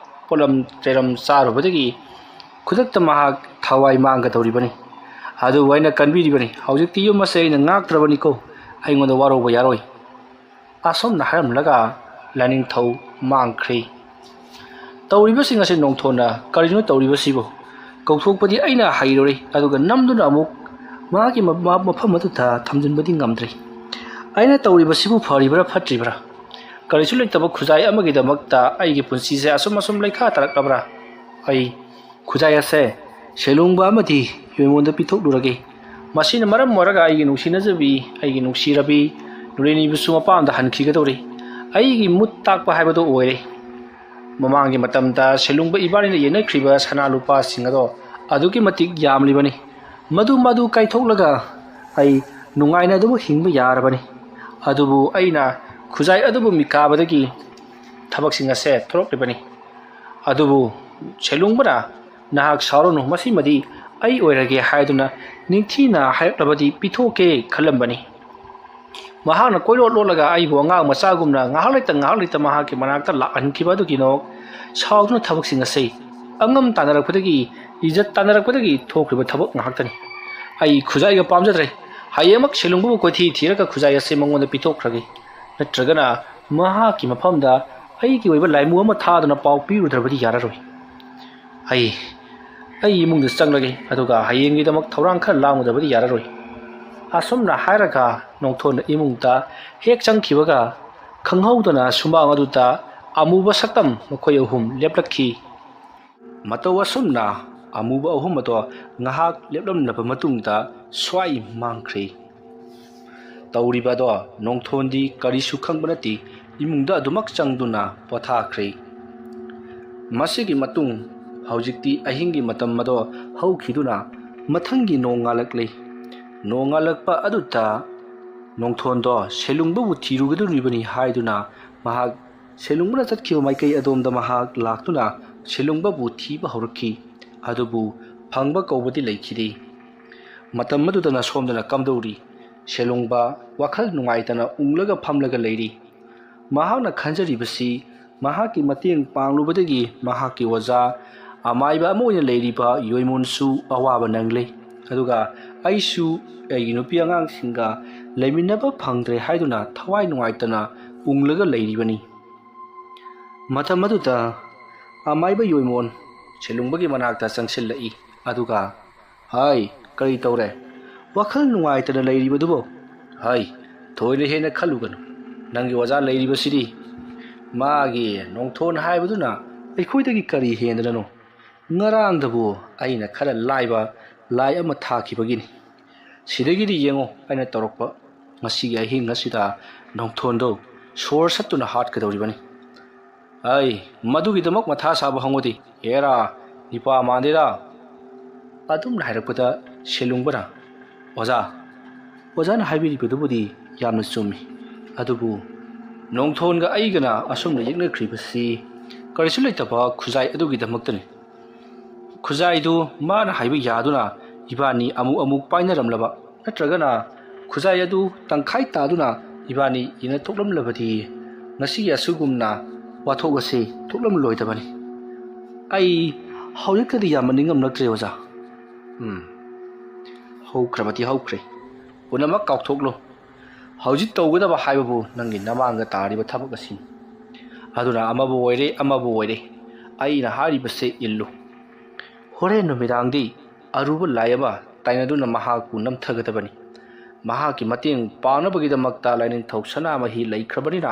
ꯄꯣꯠꯂꯝ ꯆꯩꯔꯝ ꯆꯥꯔꯨꯕꯗꯒꯤ ꯈꯨꯗꯛꯇ ꯃꯍꯥꯛ ꯊꯋꯥꯏ ꯃꯥꯡꯒꯗꯧꯔꯤꯕꯅꯤ꯫ ꯑꯗꯨꯕꯨ ꯑꯩꯅ ꯀꯟꯕꯤꯔꯤꯕꯅꯤ, ꯍꯧꯖꯤꯛꯇꯤ ꯌꯨꯝ ꯑꯁꯤ ꯑꯩꯅ ꯉꯥꯛꯇ꯭ꯔꯕꯅꯤꯀꯣ, ꯑꯩꯉꯣꯟꯗ ꯋꯥꯔꯧꯕ ꯌꯥꯔꯣꯏ꯫ ꯑꯁꯨꯝꯅ ꯍꯥꯏꯔꯝꯂꯒ ꯂꯥꯏꯅꯤꯡꯊꯧ ꯃꯥꯡꯈ꯭ꯔꯦ꯫ ꯇꯧꯔꯤꯕꯁꯤꯡ ꯑꯁꯤ ꯅꯣꯡꯊꯣꯟꯅ "ꯀꯔꯤꯅꯣ ꯇꯧꯔꯤꯕꯁꯤꯕꯨ? ꯀꯧꯊꯣꯛꯄꯗꯤ ꯑꯩꯅ ꯍꯩꯔꯨꯔꯦ, ꯑꯗꯨꯒ ꯅꯝꯗꯨꯅ ꯑꯃꯨꯛ ꯃꯍꯥꯛꯀꯤ ꯃꯐꯝ ꯑꯗꯨꯗ ꯊꯝꯖꯤꯟꯕꯗꯤ ꯉꯝꯗ꯭ꯔꯦ꯫ ꯑꯩꯅ ꯇꯧꯔꯤꯕꯁꯤꯕꯨ ꯐꯔꯤꯕ꯭ꯔꯥ ꯐꯠꯇ꯭ꯔꯤꯕ꯭ꯔꯥ? ꯀꯔꯤꯁꯨ ꯂꯩꯇꯕ ꯈꯨꯖꯥꯏ ꯑꯃꯒꯤꯗꯃꯛꯇ ꯑꯩꯒꯤ ꯄꯨꯟꯁꯤꯁꯦ ꯑꯁꯨꯝ ꯂꯩꯈꯥ ꯇꯥꯔꯛꯂꯕ꯭ꯔꯥ? ꯑꯩ ꯈꯨꯖꯥꯏ ꯑꯁꯦ ꯁꯦꯂꯨꯡꯕ ꯑꯃꯗꯤ ꯌꯣꯏꯃꯣꯟꯗ ꯄꯤꯊꯣꯛꯂꯨꯔꯒꯦ꯫ ꯃꯁꯤꯅ ꯃꯔꯝ ꯑꯣꯏꯔꯒ ꯑꯩꯒꯤ ꯅꯨꯡꯁꯤꯅꯖꯕꯤ, ꯑꯩꯒꯤ ꯅꯨꯡꯁꯤꯔꯕꯤ ꯅꯨꯔꯦꯅꯤꯕꯨꯁꯨ ꯃꯄꯥꯝꯗ ꯍꯟꯈꯤꯒꯗꯧꯔꯤ꯫ ꯑꯩꯒꯤ ꯃꯨꯠ ꯇꯥꯛꯄ ꯍꯥꯏꯕꯗꯨ ꯑꯣꯏꯔꯦ꯫ ꯃꯃꯥꯡꯒꯤ ꯃꯇꯝꯗ ꯁꯦꯂꯨꯡꯕ ꯏꯕꯥꯅꯤꯅ ꯌꯦꯟꯅꯈ꯭ꯔꯤꯕ ꯁꯅꯥ ꯂꯨꯄꯥꯁꯤꯡ ꯑꯗꯣ ꯑꯗꯨꯛꯀꯤ ꯃꯇꯤꯛ ꯌꯥꯝꯂꯤꯕꯅꯤ꯫ ꯃꯗꯨ ꯀꯥꯏꯊꯣꯛꯂꯒ ꯑꯩ ꯅꯨꯡꯉꯥꯏꯅ ꯑꯗꯨꯝ ꯍꯤꯡꯕ ꯌꯥꯔꯕꯅꯤ꯫ ꯑꯗꯨꯕꯨ ꯑꯩꯅ ꯈꯨꯖꯥꯏ ꯑꯗꯨꯕꯨ ꯃꯤꯀꯥꯕꯗꯒꯤ ꯊꯕꯛꯁꯤꯡ ꯑꯁꯦ ꯊꯣꯔꯛꯂꯤꯕꯅꯤ꯫ ꯑꯗꯨꯕꯨ ꯁꯦꯂꯨꯡꯕꯅ "ꯅꯍꯥꯛ ꯁꯥꯎꯔꯅꯨ, ꯃꯁꯤꯃꯗꯤ ꯑꯩ ꯑꯣꯏꯔꯒꯦ" ꯍꯥꯏꯗꯨꯅ ꯅꯤꯡꯊꯤꯅ ꯍꯥꯏꯔꯛꯂꯕꯗꯤ ꯄꯤꯊꯣꯛꯀꯦ ꯈꯜꯂꯝꯕꯅꯤ꯫ ꯃꯍꯥꯛꯅ ꯀꯣꯏꯂꯣꯠ ꯂꯣꯠꯂꯒ ꯑꯩꯕꯨ ꯑꯉꯥꯡ ꯃꯆꯥꯒꯨꯝꯅ ꯉꯥꯏꯍꯥꯛ ꯂꯩꯇ ꯃꯍꯥꯛꯀꯤ ꯃꯅꯥꯛꯇ ꯂꯥꯛꯍꯟꯈꯤꯕ ꯑꯗꯨꯒꯤꯅꯣꯛ ꯁꯥꯎꯗꯨꯅ ꯊꯕꯛꯁꯤꯡ ꯑꯁꯤ ꯑꯉꯝ ꯇꯥꯟꯅꯔꯛꯄꯗꯒꯤ, ꯏꯖꯠ ꯇꯥꯟꯅꯔꯛꯄꯗꯒꯤ ꯊꯣꯛꯈ꯭ꯔꯤꯕ ꯊꯕꯛ ꯉꯥꯛꯇꯅꯤ꯫ ꯑꯩ ꯈꯨꯖꯥꯏꯒ ꯄꯥꯝꯖꯗ꯭ꯔꯦ꯫ ꯍꯌꯦꯡꯃꯛ ꯁꯦꯂꯨꯡꯕꯨ ꯀꯣꯏꯊꯤ ꯊꯤꯔꯒ ꯈꯨꯖꯥꯏ ꯑꯁꯤ ꯃꯉꯣꯟꯗ ꯄꯤꯊꯣꯛꯈ꯭ꯔꯒꯦ꯫ ꯅꯠꯇ꯭ꯔꯒꯅ ꯃꯍꯥꯛꯀꯤ ꯃꯐꯝꯗ ꯑꯩꯒꯤ ꯑꯣꯏꯕ ꯂꯥꯏꯃꯨ ꯑꯃ ꯊꯥꯗꯨꯅ ꯄꯥꯎ ꯄꯤꯔꯨꯗ꯭ꯔꯕꯗꯤ ꯌꯥꯔꯔꯣꯏ꯫ ꯑꯩ ꯏꯃꯨꯡꯗ ꯆꯪꯂꯒꯦ ꯑꯗꯨꯒ ꯍꯌꯦꯡꯒꯤꯗꯃꯛ ꯊꯧꯔꯥꯡ ꯈꯔ ꯂꯥꯡꯒꯗꯕꯗꯤ ꯌꯥꯔꯔꯣꯏ ꯑꯁꯨꯝꯅ ꯍꯥꯏꯔꯒ ꯅꯣꯡꯊꯣꯟꯅ ꯏꯃꯨꯡꯗ ꯍꯦꯛ ꯆꯪꯈꯤꯕꯒ ꯈꯪꯍꯧꯗꯅ ꯁꯨꯃꯥꯡ ꯑꯗꯨꯗ ꯑꯃꯨꯕ ꯁꯛꯇꯝ ꯃꯈꯣꯏ ꯑꯍꯨꯝ ꯂꯦꯞꯂꯛꯈꯤ ꯃꯇꯧ ꯑꯁꯨꯝꯅ ꯑꯃꯨꯕ ꯑꯍꯨꯝ ꯑꯗꯣ ꯉꯥꯏꯍꯥꯛ ꯂꯦꯞꯂꯝꯂꯕ ꯃꯇꯨꯡꯗ ꯁ꯭ꯋꯥꯏ ꯃꯥꯡꯈ꯭ꯔꯦ ꯇꯧꯔꯤꯕꯗꯣ ꯅꯣꯡꯊꯣꯟꯗꯤ ꯀꯔꯤꯁꯨ ꯈꯪꯕ ꯅꯠꯇꯦ ꯏꯃꯨꯡꯗ ꯑꯗꯨꯃꯛ ꯆꯪꯗꯨꯅ ꯄꯣꯊꯥꯈ꯭ꯔꯦ ꯃꯁꯤꯒꯤ ꯃꯇꯨꯡ ꯍꯧꯖꯤꯛꯇꯤ ꯑꯍꯤꯡꯒꯤ ꯃꯇꯝ ꯑꯗꯣ ꯍꯧꯈꯤꯗꯨꯅ ꯃꯊꯪꯒꯤ ꯅꯣꯡ ꯉꯥꯜꯂꯛꯂꯦ ꯅꯣꯡ ꯉꯥꯜꯂꯛꯄ ꯑꯗꯨꯗ ꯅꯣꯡꯊꯣꯟꯗꯣ ꯁꯦꯂꯨꯡꯕꯕꯨ ꯊꯤꯔꯨꯒꯗꯧꯔꯤꯕꯅꯤ ꯍꯥꯏꯗꯨꯅ ꯃꯍꯥꯛ ꯁꯦꯂꯨꯡꯕꯅ ꯆꯠꯈꯤꯕ ꯃꯥꯏꯀꯩ ꯑꯗꯣꯝꯗ ꯃꯍꯥꯛ ꯂꯥꯛꯇꯨꯅ ꯁꯦꯂꯨꯡꯕꯕꯨ ꯊꯤꯕ ꯍꯧꯔꯛꯈꯤ ꯑꯗꯨꯕꯨ ꯐꯪꯕ ꯀꯧꯕꯗꯤ ꯂꯩꯈꯤꯗꯦ ꯃꯇꯝ ꯑꯗꯨꯗꯅ ꯁꯣꯝꯗꯅ ꯀꯝꯗꯧꯔꯤ ꯁꯦꯂꯨꯡꯕ ꯋꯥꯈꯜ ꯅꯨꯡꯉꯥꯏꯇꯅ ꯎꯡꯂꯒ ꯐꯝꯂꯒ ꯂꯩꯔꯤ ꯃꯍꯥꯛꯅ ꯈꯟꯖꯔꯤꯕꯁꯤ ꯃꯍꯥꯛꯀꯤ ꯃꯇꯦꯡ ꯄꯥꯡꯂꯨꯕꯗꯒꯤ ꯃꯍꯥꯛꯀꯤ ꯑꯣꯖꯥ ꯑꯃꯥꯏꯕ ꯑꯃ ꯑꯣꯏꯅ ꯂꯩꯔꯤꯕ ꯌꯣꯏꯃꯣꯟꯁꯨ ꯑꯋꯥꯕ ꯅꯪꯂꯦ ꯑꯗꯨꯒ ꯑꯩꯁꯨ ꯑꯩꯒꯤ ꯅꯨꯄꯤ ꯑꯉꯥꯡꯁꯤꯡꯒ ꯂꯩꯃꯤꯟꯅꯕ ꯐꯪꯗ꯭ꯔꯦ ꯍꯥꯏꯗꯨꯅ ꯊꯋꯥꯏ ꯅꯨꯡꯉꯥꯏꯇꯅ ꯎꯡꯂꯒ ꯂꯩꯔꯤꯕꯅꯤ ꯃꯇꯝ ꯑꯗꯨꯗ ꯑꯃꯥꯏꯕ ꯌꯣꯏꯃꯣꯟ ꯁꯦꯂꯨꯡꯕꯒꯤ ꯃꯅꯥꯛꯇ ꯆꯪꯁꯤꯜꯂꯛꯏ ꯑꯗꯨꯒ ꯍꯥꯏ ꯀꯔꯤ ꯇꯧꯔꯦ ꯋꯥꯈꯜ ꯅꯨꯡꯉꯥꯏꯇꯅ ꯂꯩꯔꯤꯕꯗꯨꯕꯣ ꯍꯥꯏ ꯊꯣꯏꯅ ꯍꯦꯟꯅ ꯈꯜꯂꯨꯒꯅꯨ ꯅꯪꯒꯤ ꯑꯣꯖꯥ ꯂꯩꯔꯤꯕꯁꯤꯗꯤ ꯃꯥꯒꯤ ꯅꯣꯡꯊꯣꯟ ꯍꯥꯏꯕꯗꯨꯅ ꯑꯩꯈꯣꯏꯗꯒꯤ ꯀꯔꯤ ꯍꯦꯟꯗꯅꯅꯣ ꯉꯔꯥꯡꯗꯕꯨ ꯑꯩꯅ ꯈꯔ ꯂꯥꯏꯕ ꯂꯥꯏ ꯑꯃ ꯊꯥꯈꯤꯕꯒꯤꯅꯤ ꯁꯤꯗꯒꯤꯗꯤ ꯌꯦꯡꯉꯣ ꯑꯩꯅ ꯇꯧꯔꯛꯄ ꯉꯁꯤꯒꯤ ꯑꯍꯤꯡ ꯑꯁꯤꯗ ꯅꯣꯡꯊꯣꯟꯗꯣ ꯁꯣꯔ ꯁꯠꯇꯨꯅ ꯍꯥꯠꯀꯗꯧꯔꯤꯕꯅꯤ ꯑꯩ ꯃꯗꯨꯒꯤꯗꯃꯛ ꯃꯊꯥ ꯁꯥꯕ ꯍꯧꯉꯨꯗꯦ ꯑꯦꯔꯥ ꯅꯤꯄꯥ ꯃꯥꯟꯗꯦꯔꯥ ꯑꯗꯨꯝꯅ ꯍꯥꯏꯔꯛꯄꯗ ꯁꯦꯂꯨꯡꯕꯅ ꯑꯣꯖꯥꯅ ꯍꯥꯏꯕꯤꯔꯤꯕꯗꯨꯕꯨꯗꯤ ꯌꯥꯝꯅ ꯆꯨꯝꯃꯤ ꯑꯗꯨꯕꯨ ꯅꯣꯡꯊꯣꯟꯒ ꯑꯩꯒꯅ ꯑꯁꯨꯝꯅ ꯌꯦꯛꯅꯈ꯭ꯔꯤꯕꯁꯤ ꯀꯔꯤꯁꯨ ꯂꯩꯇꯕ ꯈꯨꯖꯥꯏ ꯑꯗꯨꯒꯤꯗꯃꯛꯇꯅꯤ ꯈꯨꯖꯥꯏꯗꯨ ꯃꯥꯅ ꯍꯥꯏꯕ ꯌꯥꯗꯨꯅ 이반이 아무 빠이너람라바 ꯅꯠꯇ꯭ꯔꯒꯅ ꯈꯨꯖꯥꯏ ꯑꯗꯨ ꯇꯪꯈꯥꯏ ꯇꯥꯗꯨꯅ 이반이 ꯏꯅ ꯊꯣꯛꯂꯝꯂꯕꯗꯤ ꯉꯁꯤꯒꯤ ꯑꯁꯨꯒꯨꯝꯅ ꯋꯥꯊꯣꯛ ꯑꯁꯤ ꯊꯣꯛꯂꯝꯂꯣꯏꯗꯕꯅꯤ ꯑꯩ ꯍꯧꯖꯤꯛꯇꯗꯤ ꯌꯥꯝꯅ ꯅꯤꯡꯉꯝꯂꯛꯇ꯭ꯔꯦ ꯑꯣꯖꯥ ꯍꯧꯈ꯭ꯔꯕꯗꯤ ꯍꯧꯈ꯭ꯔꯦ ꯄꯨꯝꯅꯃꯛ ꯀꯥꯎꯊꯣꯛꯂꯣ ꯍꯧꯖꯤꯛ ꯇꯧꯒꯗꯕ ꯍꯥꯏꯕꯕꯨ ꯅꯪꯒꯤ ꯅꯃꯥꯡꯗ ꯇꯥꯔꯤꯕ ꯊꯕꯛ ꯑꯁꯤꯅꯤ ꯑꯗꯨꯅ ꯑꯃꯕꯨ ꯑꯣꯏꯔꯦ ꯑꯩꯅ ꯍꯥꯏꯔꯤꯕꯁꯦ ꯏꯜꯂꯨ ꯍꯣꯔꯦꯟ ꯅꯨꯃꯤꯗꯥꯡꯗꯤ ꯑꯔꯨꯕ ꯂꯥꯏ ꯑꯃ ꯇꯥꯏꯅꯗꯨꯅ ꯃꯍꯥꯛꯄꯨ ꯅꯝꯊꯒꯗꯕꯅꯤ ꯃꯍꯥꯛꯀꯤ ꯃꯇꯦꯡ ꯄꯥꯡꯅꯕꯒꯤꯗꯃꯛꯇ ꯂꯥꯏꯅꯤꯡꯊꯧ ꯁꯅꯥꯃꯍꯤ ꯂꯩꯈ꯭ꯔꯕꯅꯤꯅ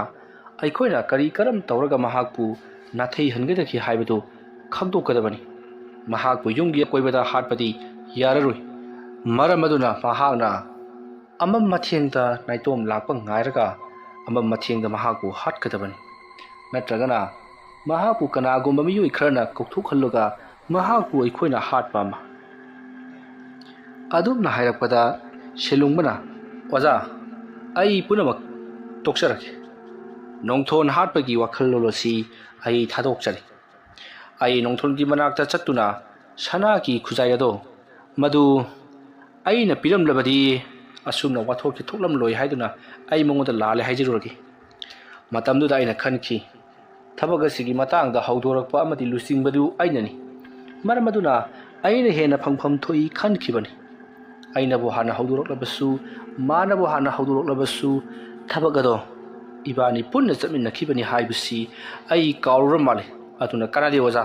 ꯑꯩꯈꯣꯏꯅ ꯀꯔꯝ ꯇꯧꯔꯒ ꯃꯍꯥꯛꯄꯨ ꯅꯥꯊꯩꯍꯟꯒꯗꯒꯦ ꯍꯥꯏꯕꯗꯨ ꯈꯪꯗꯣꯛꯀꯗꯕꯅꯤ ꯃꯍꯥꯛꯄꯨ ꯌꯨꯝꯒꯤ ꯑꯀꯣꯏꯕꯗ ꯍꯥꯠꯄꯗꯤ ꯌꯥꯔꯔꯣꯏ ꯃꯔꯝ ꯑꯗꯨꯅ ꯃꯍꯥꯛꯅ ꯑꯃꯝ ꯃꯊꯦꯡꯗ ꯅꯥꯏꯇꯣꯝ ꯂꯥꯛꯄ ꯉꯥꯏꯔꯒ ꯑꯃꯝ ꯃꯊꯦꯡꯗ ꯃꯍꯥꯛꯄꯨ ꯍꯥꯠꯀꯗꯕꯅꯤ ꯅꯠꯇ꯭ꯔꯒꯅ ꯃꯍꯥꯛꯄꯨ ꯀꯅꯥꯒꯨꯝꯕ ꯃꯤꯑꯣꯏ ꯈꯔꯅ ꯀꯧꯊꯣꯛꯍꯜꯂꯒ ꯃꯍꯥꯛꯄꯨ ꯑꯩꯈꯣꯏꯅ ꯍꯥꯠꯄ ꯑꯃ ꯑꯗꯨꯝꯅ ꯍꯥꯏꯔꯛꯄꯗ ꯁꯦꯂꯨꯡꯕꯅ ꯑꯣꯖꯥ ꯑꯩ ꯄꯨꯝꯅꯃꯛ ꯇꯣꯛꯆꯔꯒꯦ ꯅꯣꯡꯊꯣꯟ ꯍꯥꯠꯄꯒꯤ ꯋꯥꯈꯜꯂꯣꯟ ꯑꯁꯤ ꯑꯩ ꯊꯥꯗꯣꯛꯆꯔꯤ ꯑꯩ ꯅꯣꯡꯊꯣꯟꯒꯤ ꯃꯅꯥꯛꯇ ꯆꯠꯇꯨꯅ ꯁꯅꯥꯒꯤ ꯈꯨꯖꯥꯏ ꯑꯗꯣ ꯃꯗꯨ ꯑꯩꯅ ꯄꯤꯔꯝꯂꯕꯗꯤ ꯑꯁꯨꯝꯅ ꯋꯥꯊꯣꯛꯁꯤ ꯊꯣꯛꯂꯝꯂꯣꯏ ꯍꯥꯏꯗꯨꯅ ꯑꯩ ꯃꯉꯣꯟꯗ ꯂꯥꯜꯂꯦ ꯍꯥꯏꯖꯔꯨꯔꯒꯦ ꯃꯇꯝꯗꯨꯗ ꯑꯩꯅ ꯈꯟꯈꯤ ꯊꯕꯛ ꯑꯁꯤꯒꯤ ꯃꯇꯥꯡꯗ ꯍꯧꯗꯣꯔꯛꯄ ꯑꯃꯗꯤ ꯂꯨꯆꯤꯡꯕꯗꯨ ꯑꯩꯅꯅꯤ ꯃꯔꯝ ꯑꯗꯨꯅ ꯑꯩꯅ ꯍꯦꯟꯅ ꯐꯪꯐꯝ ꯊꯣꯛꯏ ꯈꯟꯈꯤꯕꯅꯤ ꯑꯩꯅꯕꯨ ꯍꯥꯟꯅ ꯍꯧꯗꯣꯔꯛꯂꯕꯁꯨ ꯃꯥꯅꯕꯨ ꯍꯥꯟꯅ ꯍꯧꯗꯣꯔꯛꯂꯕꯁꯨ ꯊꯕꯛ ꯑꯗꯣ 이반이 ꯄꯨꯟꯅ ꯆꯠꯃꯤꯟꯅꯈꯤꯕꯅꯤ ꯍꯥꯏꯕꯁꯤ ꯑꯩ ꯀꯥꯎꯔꯨꯔ ꯃꯥꯜꯂꯦ ꯑꯗꯨꯅ ꯀꯥꯟꯅꯗꯦ ꯑꯣꯖꯥ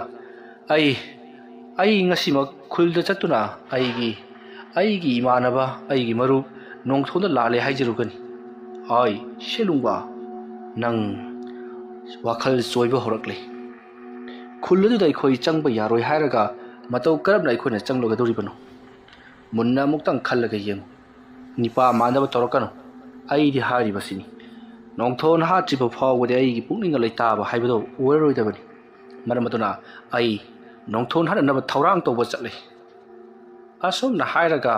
ꯑꯩ ꯉꯁꯤꯃꯛ ꯈꯨꯜꯗ ꯆꯠꯇꯨꯅ ꯑꯩꯒꯤ ꯏꯃꯥꯟꯅꯕ ꯑꯩꯒꯤ ꯃꯔꯨꯞ ꯅꯣꯡꯊꯣꯟꯗ ꯂꯥꯜꯂꯦ ꯍꯥꯏꯖꯔꯨꯒꯅꯤ ꯍꯥꯏ ꯁꯦꯂꯨꯡꯕ ꯅꯪ ꯋꯥꯈꯜ ꯆꯣꯏꯕ ꯍꯧꯔꯛꯂꯦ ꯈꯨꯜ ꯑꯗꯨꯗ ꯑꯩꯈꯣꯏ ꯆꯪꯕ ꯌꯥꯔꯣꯏ ꯍꯥꯏꯔꯒ ꯃꯇꯧ ꯀꯔꯝꯅ ꯑꯩꯈꯣꯏꯅ ꯆꯪꯂꯒꯗꯧꯔꯤꯕꯅꯣ ꯃꯨꯟꯅ ꯑꯃꯨꯛꯇꯪ ꯈꯜꯂꯒ ꯌꯦꯡꯉꯨ ꯅꯤꯄꯥ ꯃꯥꯟꯗꯕ ꯇꯧꯔꯛꯀꯅꯨ ꯑꯩꯗꯤ ꯍꯥꯏꯔꯤꯕꯁꯤꯅꯤ ꯅꯣꯡꯊꯣꯟ ꯍꯥꯠꯇ꯭ꯔꯤꯕ ꯐꯥꯎꯕꯗꯤ ꯑꯩꯒꯤ ꯄꯨꯛꯅꯤꯡꯒ ꯂꯩꯇꯥꯕ ꯍꯥꯏꯕꯗꯣ ꯑꯣꯏꯔꯔꯣꯏꯗꯕꯅꯤ ꯃꯔꯝ ꯑꯗꯨꯅ ꯑꯩ ꯅꯣꯡꯊꯣꯟ ꯍꯥꯠꯅꯅꯕ ꯊꯧꯔꯥꯡ ꯇꯧꯕ ꯆꯠꯂꯦ ꯑꯁꯨꯝꯅ ꯍꯥꯏꯔꯒ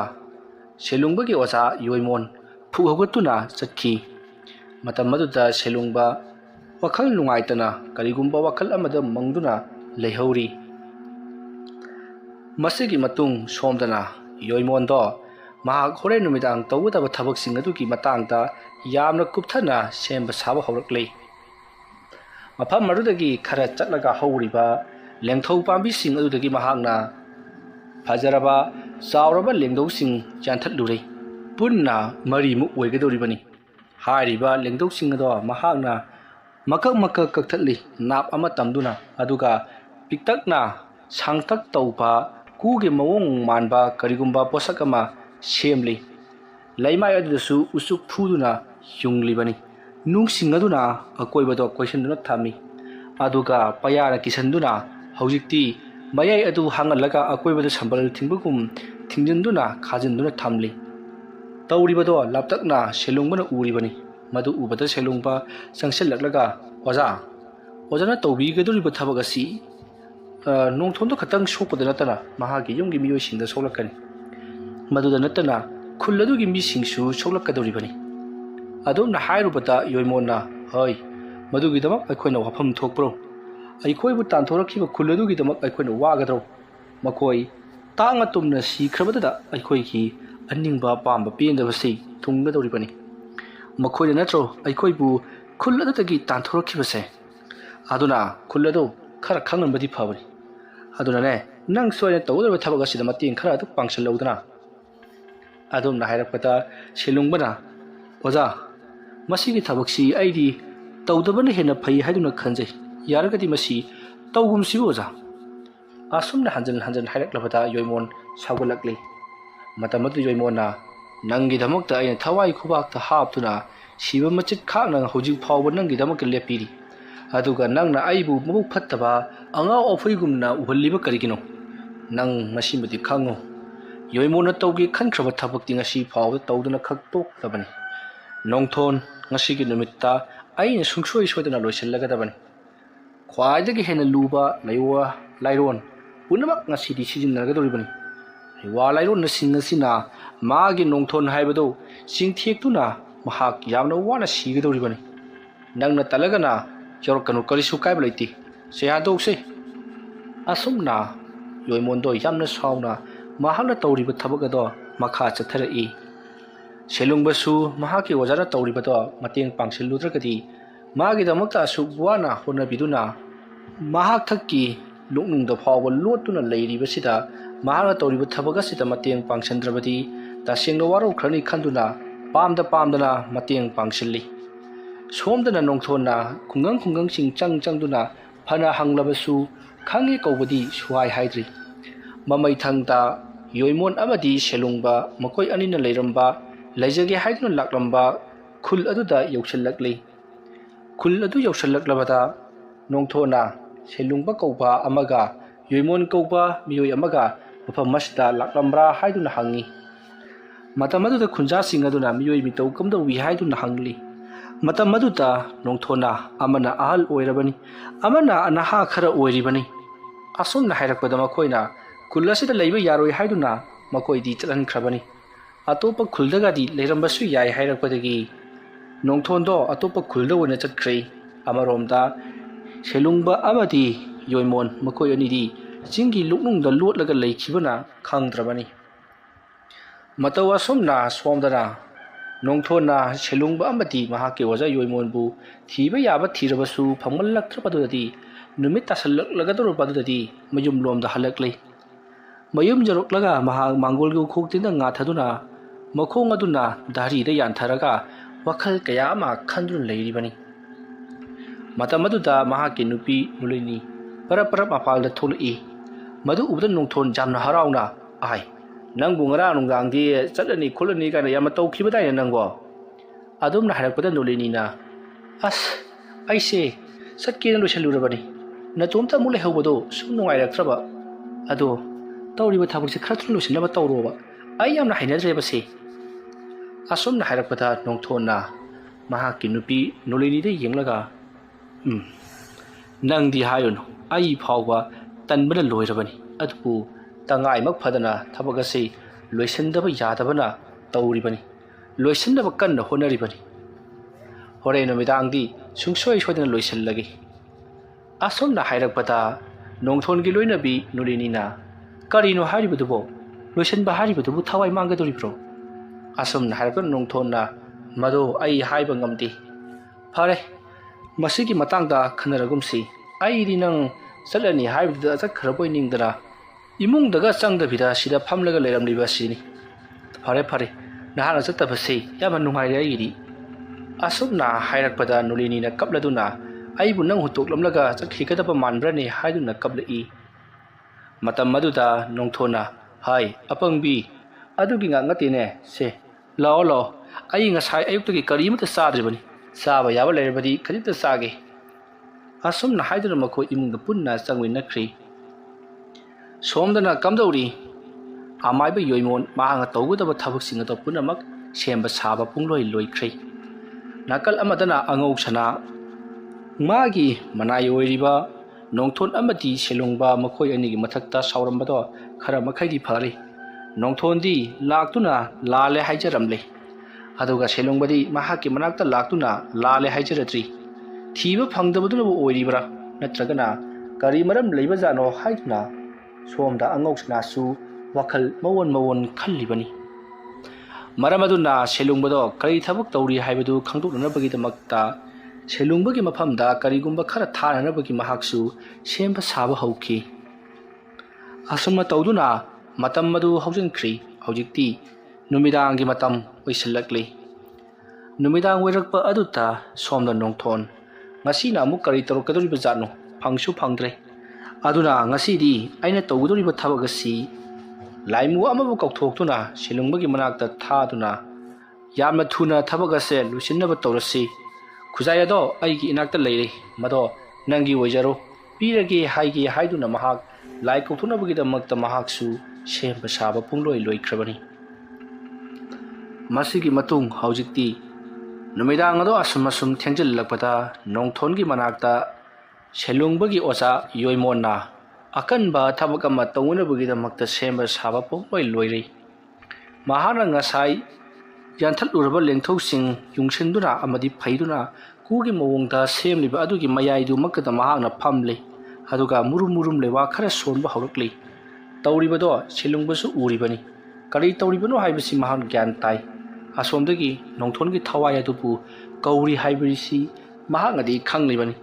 ꯁꯦꯂꯨꯡꯕꯒꯤ ꯑꯣꯖꯥ ꯌꯣꯏꯃꯣꯟ ꯐꯨꯛ ꯍꯧꯒꯠꯇꯨꯅ ꯆꯠꯈꯤ ꯃꯇꯝ ꯑꯗꯨꯗ ꯁꯦꯂꯨꯡꯕ ꯋꯥꯈꯜ ꯅꯨꯡꯉꯥꯏꯇꯅ ꯀꯔꯤꯒꯨꯝꯕ ꯋꯥꯈꯜ ꯑꯃꯗ ꯃꯪꯗꯨꯅ ꯂꯩꯍꯧꯔꯤ ꯃꯁꯤꯒꯤ ꯃꯇꯨꯡ ꯁꯣꯝꯗꯅ ꯌꯣꯏꯃꯣꯟꯗꯣ ꯃꯍꯥꯛ ꯍꯣꯔꯦꯟ ꯅꯨꯃꯤꯗꯥꯡ ꯇꯧꯒꯗꯕ ꯊꯕꯛꯁꯤꯡ ꯑꯗꯨꯒꯤ ꯃꯇꯥꯡꯗ ꯌꯥꯝꯅ ꯀꯨꯞꯊꯅ ꯁꯦꯝꯕ ꯁꯥꯕ ꯍꯧꯔꯛꯂꯦ ꯃꯐꯝ ꯑꯗꯨꯗꯒꯤ ꯈꯔ ꯆꯠꯂꯒ ꯍꯧꯔꯤꯕ ꯂꯦꯡꯊꯧ ꯄꯥꯝꯕꯤꯁꯤꯡ ꯑꯗꯨꯗꯒꯤ ꯃꯍꯥꯛꯅ ꯐꯖꯔꯕ ꯆꯥꯎꯔꯕ ꯂꯦꯡꯗꯧꯁꯤꯡ ꯌꯥꯟꯊꯠꯂꯨꯔꯦ ꯄꯨꯟꯅ 4ꯃꯨꯛ ꯑꯣꯏꯒꯗꯧꯔꯤꯕꯅꯤ ꯍꯥꯏꯔꯤꯕ ꯂꯦꯡꯗꯧꯁꯤꯡ ꯑꯗꯣ ꯃꯍꯥꯛꯅ ꯃꯀꯛ ꯀꯛꯊꯠꯂꯤ ꯅꯥꯞ ꯑꯃ ꯇꯝꯗꯨꯅ ꯑꯗꯨꯒ ꯄꯤꯛꯇꯛꯅ ꯁꯥꯡꯇꯛ ꯇꯧꯕ kugi mawong manba karigumba posak ama semli laimai adudasu usuk phuduna yunglibani nungsing aduna akoibado questionduna thami aduga payara kisanduna hojikti mayai adu hangalaga akoibado sambal tingbugum tingjinduna khajinduna thamli tawribado laptakna selungbana uribani madu ubada selungba sangsellaklaga ojana tawbigaduriba thabak asi nongthonda khatang sokpada natana mahagi yumgi miyoi singda soklakani maduda natana khulladugi mi singsu soklakadoribani adomna hairubata yoimonna hoi madugi damak aikhoina wafam thokpro aikhoibu tanthoraki khulladugi damak aikhoina wagadro makoi tanga tumna sikhrabada aikhoi ki anningba pamba pendabasi thunggadoribani makhoina natro aikhoibu khulladatagi tanthoraki base aduna khulladu khara khanganbadi phabani aduna ne nang soine tawdaba thabaga sida mating khara adu pangsal laudana adum na hairakpata selungbana oja masigi thabaksi aidi tawdabana hena phai haiduna khanjai yaragadi masi tawgumsi oja asumna hanjan hairaklabata yoimon sagulakli matamatu yoimona nangi damakta aina thawai khubakta haptuna siba machit khakna hojik phawba nangi damak lepiri aduga nangna aibu mabuk phattaba angao ophoigumna uhalliba karigino nang masimati khango yoimona tawgi khankraba thabakti ngasi phawda tawduna khaktok tabani nongthon ngasi gi numitta aina sungsoi soidana loisellaga dabani khwaidagi hena luba laiwa lairon punamak ngasi di sijinnaga doribani wa lairon na singasina magi nongthon haibado singthektuna mahak yamna wana siga doribani nangna talagana yorkanu karisu kaiblaiti se hadokse asumna yoimondo yamna sauna mahakna tawriba thabagado makha chatharai selungbasu mahaki wajana tawribado mateng pangsilludragadi magi damakta subwana honabiduna mahak thakki luknungda phawba lotuna leiribasida mahakna tawriba thabagasida mateng pangsandrabadi tasengna waro khrani khanduna pamdana mateng pangsilli somdana nongthona khungang sing changduna phana hanglabasu khangi kawbadi suhai haidri mamai thangta yoimon amadi selungba makoi anina leiramba laijage haiduna laklamba khul aduda yaushallakli khul adu yausallaklabada nongthona selungba kawba amaga yoimon kawba miyoi amaga mafam masda laklambra haiduna hangi matamaduda khunja singaduna miyoi mitau kamda wi haiduna hangli matam maduta nongthona amana ahal oirabani amana anaha khara oiribani asumna hairakpada makoina kullasida leiba yaroi haiduna makoi di chalan khrabani atopa khuldaga di leirambasu yai hairakpadagi nongthondo atopa khulda wona chakhrei amaromda selungba amadi yoimon makoi ani di jingi luknungda lotlaga leikhibana khangdrabani matawa somna somdana nongthona selungba amati mahake waja yoimonbu thiba yaba thirabasu phangmallakthrapadudadi numit tasallaklagadorpadudadi mayum lomda halaklei mayum jaroklaga maha mangolgu khoktinda ngathaduna makhong aduna dari da yantharaga wakhal kaya ma khandun leiribani matamaduda mahake nupi nulini para mapalda tholai madu ubda nongthon jamna harauna ai nangbu ngara nungangdi chatlani khulani kana yama tawkhibadai nangbo adumna harakpada nulini na as aise satkina losalurabani natomta mule hawbado sum nungai raktraba ado tawriba thabukse khratru losinaba tawroba ai yamna hainadreba se asumna harakpada nongthona mahaki nupi nulini de yenglaga nangdi hayun ai phawba tanbana loirabani adu tangai mak phadana thabagase loisandaba yadabana tawribani loisandaba kanna honaribani hore nomidangdi sungsoi sodana loisallagi asomna hairakpata nongthongi loinabi nulinina karino haribadubo loisanba haribadubu thawai mangadoribro asomna hairakpa nongthonna mado ai haiba ngamdi phare masigi matangda khanaragumsi ai ri nang salani haibda chakhraboi ningdara imung daga changdabida sida phamlaga leiramliba sini phare nahana chatabase yama nungai ri asumna hairakpada nulini na kapladuna aibu nang hutok lamlaga chakhikadaba manbrani haiduna kablai Matam maduda nongthona hai apangbi adugi nga ngatine se lao lao ai ngasai ayuktagi karimata sadribani saba yaba lerbadi khajita sage asumna haiduna makho imungda punna changwinakri somdana kamdauri amaiba yoimon mahanga tawgudaba thabaksinga to punamak semba saba pungloi loikhri nakal amadana angau sana magi manai oiriba nongthon amati selungba makhoi anigi mathakta saurambado khara makhaidi phari nongthon di laktuna lale haijaramle aduga selungbadi mahaki manakta laktuna lale haijaratri thiba phangdabaduna oiribra natragana kari maram leiba jano haidna somda angoksna su wakal mawon khallibani maram aduna selungbado kari thabak tawri haibadu khangdoknabagi damakta selungbagi mafamda karigumba khara thananabagi mahaksu semba saba hauki asumna tawduna matam madu haujinkri haujikti numidangi matam oisalakli numidang werakpa aduta somda nongthon ngasina amuk kari tarokadori bajano phangsu phangdre aduna ngasidi aina tawgudori ba thabagasi laimu amabu kaukthoktuna selungbagi manakta thaduna yamna thuna thabagase lusinnaba tawrasi khuzayado aigi inakta leire mado nangi wajaro pirage haigi haiduna mahak lai kaukthunabagi damakta mahaksu semba saba pungloi loikrabani masigi matung haujikti numidang ado asum thengjillakpada nongthongi manakta selungbagi osa yoimonna akanba thabakama tawunabagi damakta semba saba pungloi loiri mahana ngasai yanthalluraba lengthosing yungsinduna amadi phaiduna kugi mawongda semliba adugi mayaidu makada mahana phamle aduga murum lewa khara sonba haurakli tawribado selungbasu uribani kari tawribano haibasi mahan gyan tai asomdagi nongthongi thawai adubu kauri haibirisi mahangadi khanglibani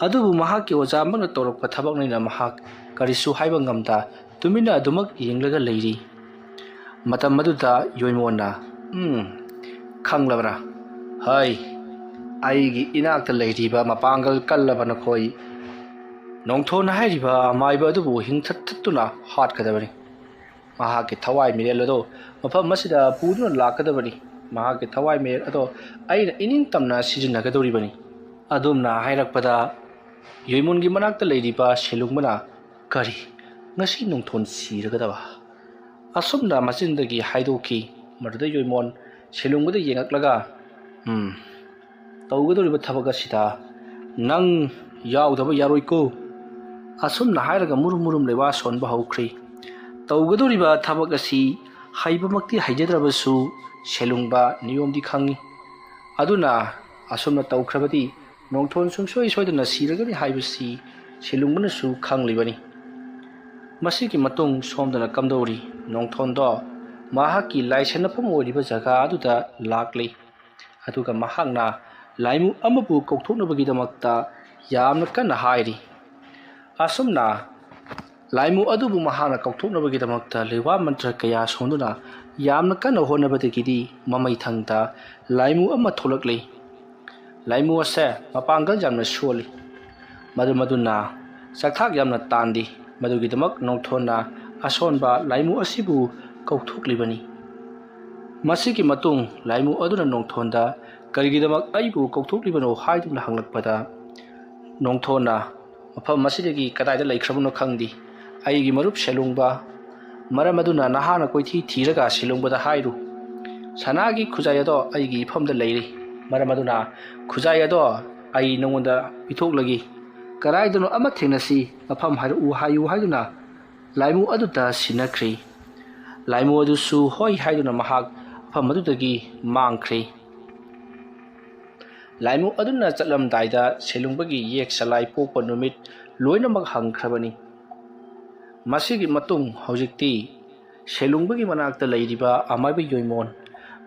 adubu mahakki oja mana torakpa thabaknaina mahak karisu haiba ngamda tumina adumak yenglaga leiri matam maduda yoimona khanglabra hai aigi inakta leiriba mapangal kallabana khoi nongthon hairiba maiba adubu hingthattuna hatkadabani mahaki thawai mirel ado mafam masida puduna lakadabani mahaki thawai mirel ado aina ining tamna sijinagadoribani adumna hairakpada yoimongi manakta leiriba selungmana kari ngasi nongthon siragadaba asumna masindagi haidoki maduda yoimon selungbada yengaklaga tawgadoriba thabaga sida nang yaudaba yaroiko asumna hairaga murum lewa sonba haukhri tawgadoriba thabak asi haibamakti haijadrabasu selungba niyomdi khangi aduna asumna tawkhrabadi nongthon sungsoi soidana siragani haibasi selungbana su khanglibani masigi matung somdana kamdori nongthon do mahaki laisanapam oriba jaga aduda lakli aduga mahakna laimu amabu kokthoknabagi damakta yamna kana hairi asumna laimu adubu mahana kauthoknabagi damakta lewa mantra kaya sonduna yamna kana honabadagidi mamai thangta laimu ama tholakli laimu ase mapangal jamna soli maduna sakthak yamna tandi madugi damak nongthona asonba laimu asibu kauthoklibani masigi matung laimu aduna nongthonda karigi damak aibu kauthoklibano haiduna hanglakpada nongthona mafam masidagi kadaida laikhrabano khangdi aigi marup selungba maram aduna nahana koithi thiraga selungbada hairu sanagi khujayado aigi ifamda leiri maram aduna khujayado ai nongonda pithoklagi karaidano ama thengnasi mafam hairu u hayu haiduna laimu aduta sinakri laimu adusu hoi haiduna mahak fam adudagi mangkhri laimu aduna chatlamdaida selungbagi yek salai pokpa numit loinamak hangkhrabani masigi matung haujikti selungbagi manakta leiriba amaiba yoimon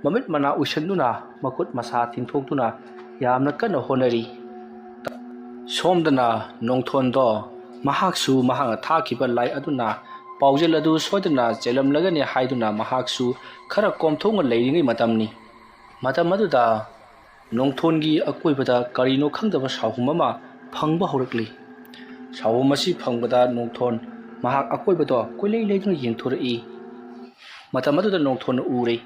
mamit mana uisanduna makut masa thingthoktuna yamna kana honari somdana nongthondo mahaksu mahanga thakiba lai aduna paujel adu soidana chelamlagani haiduna mahaksu khara komthonga leiringai matamni matam aduda nongthongi akoibada karino khangdaba sahumama phangba horakli sahumasi phangbada nongthon mahak akoibado koilei leiduna yengthorei matam aduda nongthon uri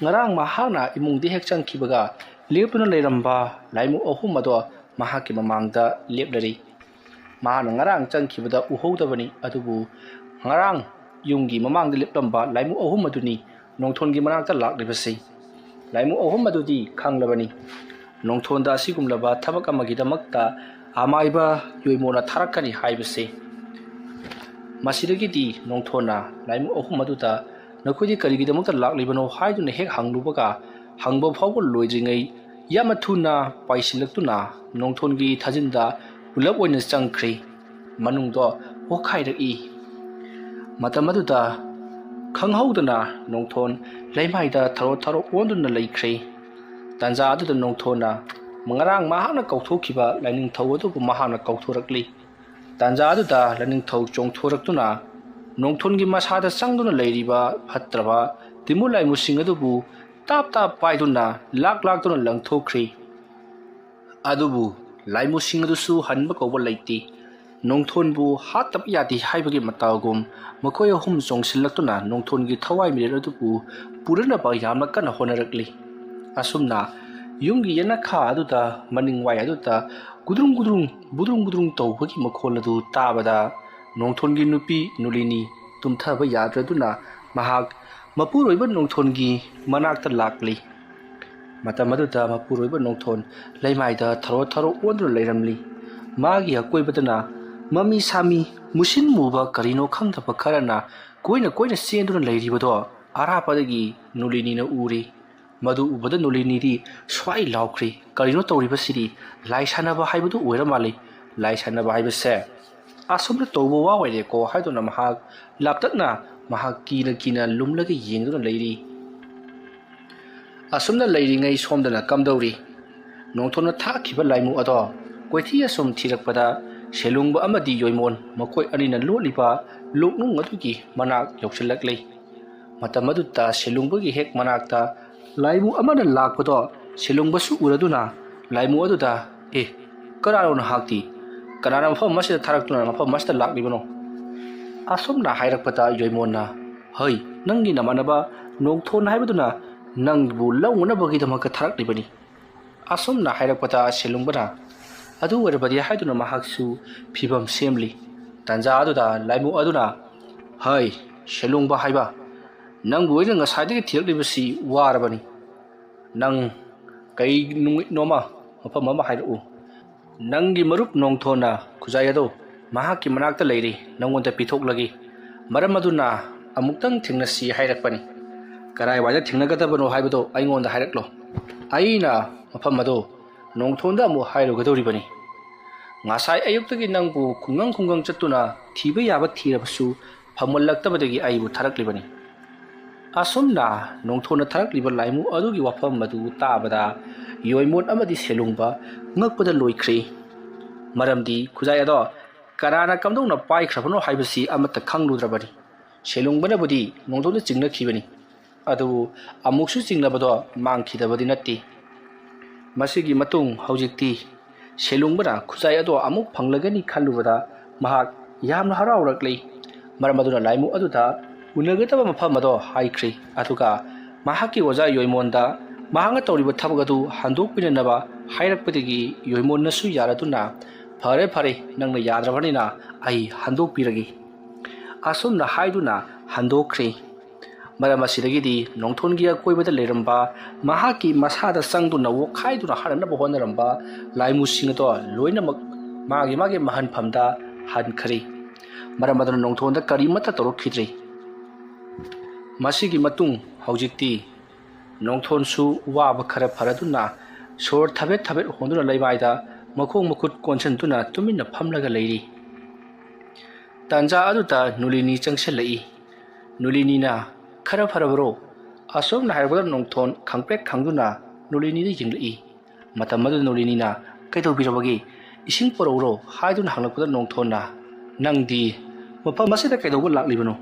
ngarang mahakna imungdi hek changkhibaga leptuna leiramba laimu ahum ado mahakki mamangda leplari mahana ngarang changkhibada uhodabani adubu ngarang yunggi mamangda leplamba laimu ahum aduni nongthongi manakta laklibasi laimu ahum adudi khanglabani nongthonda asigumlaba thabak amagidamakta amaiba yoimona tharakani haibase masidagidi nongthona laimu ahum aduda nakhodi karigidamakta laklibano haiduna hek hanglubaga hangba phawbo loidringai yamathuna paisilaktuna nongthongi thajinda ulap oina changkhri manungdo okhairaki matamaduda khanghaudana nongthon laimaida tharo tharo onduna laikhri tanja aduda nongthona mangarang mahana kauthokhiba laining thawadu mahana kauthorakli tanja aduda laining thau chongthораktuna nongthongi masada sangduna leiriba phatraba timulai musing adubu tap tap paiduna lak lak duna langthokri adubu laimu sing adusu hanba kawba laiti nongthonbu hatap yati haibagi matagum makoi hum chongsilaktuna nongthongi thawai mirer adubu purana ba yamna kana honarakli asumna yungi yana kha aduda maningwai aduda gudrung budrung tawbagi makhol adu tabada nongthongi nupi nulini tumthaba yadraduna mahak mapuroiba nongthongi manakta lakli matamaduda mapuroiba nongthon laimaida tharo tharo ondru leiramli magi akoibadana mami sami musin muba karino khangdaba kharana koina senduna leiribado arapadagi nulini na uri madu ubada nulini ri swai laukri karino tawribasiri laisanaba haibadu oiramali laisanaba haibase asumna tawbo wawaide ko haiduna mahak laptakna mahak kina lumlaga yengduna leiri asumna leiringai somdana kamdauri nongthona thakhiba laimu ado koithi asum thirakpada selungba amadi yoimon makoi anina loliba loknung adugi manak yoksilakle matamadutta selungbagi hek manakta laimu amana lakpado selungbasu uraduna laimu aduda kararona hakti kanara mafam masida tharaktuna mafam masida laklibano asumna hairakpada yoimonna hai nangi namanaba nongthon haibaduna nangbu lawnabagi damaka tharaklibani asumna hairakpada selungbana adu warabadi haiduna mahaksu phibam semli tanja aduda laimu aduna hai selungba haiba nangbu oina ngasai thiaklibasi warabani nang kai nungit noma mafam mama hairu nangi marup nongthona khujayado mahakki manakta leiri nangonda pithoklagi maram aduna amuktang thingnasi hairakpani karai waja thingnagadabano haibado aingonda hairaklo aina mafam ado nongthonda mu hairugadoribani ngasai ayuktagi nangbu khungang chattuna thiba yaba thirabasu phamallaktabadagi aibu tharaklibani asumna nongthona tharakliba laimu adugi wafam madu tabada yoimon amadi selungba ngakpada loikhri maramdi khujai ado karana kamdongna paikhravano haibasi amata khangludrabani selungbana budi nongthona chingna khibani adu amuksu chingnabado mangkhidabadi natti masigi matung haujikti selungbana khujai ado amuk phanglagani khallubada mahak yamna harawrakli maramaduna laimu aduda unagataba mafam ado haikhri aduga mahakki oja yoimonda mahanga tawriba thabagadu handokpinanaba hairakpadagi yoimonnasu yaraduna fare nangna yadrabanina ai handokpiragi asumna haiduna handokkhri maramasiragidi nongthongia koibada leiramba mahakki masada sangduna wokhaiduna haranaba honaramba laimu singado loinamak magi mahan phamda hankhari maramaduna nongthonda karimata torokhidri masigi matung haujikti nongthonsu waba khara pharaduna sor thabet honduna leibaida makhong makut konchantuna tumina phamlaga leiri tanja aduta nulini changselai nulini na khara pharabro asomna haibada nongthon khangpek khangduna nulini ni jinglai matamadu nulini na kaido birabagi ising pororo haiduna hanglakpada nongthonna nangdi mapam masida kaido laklibano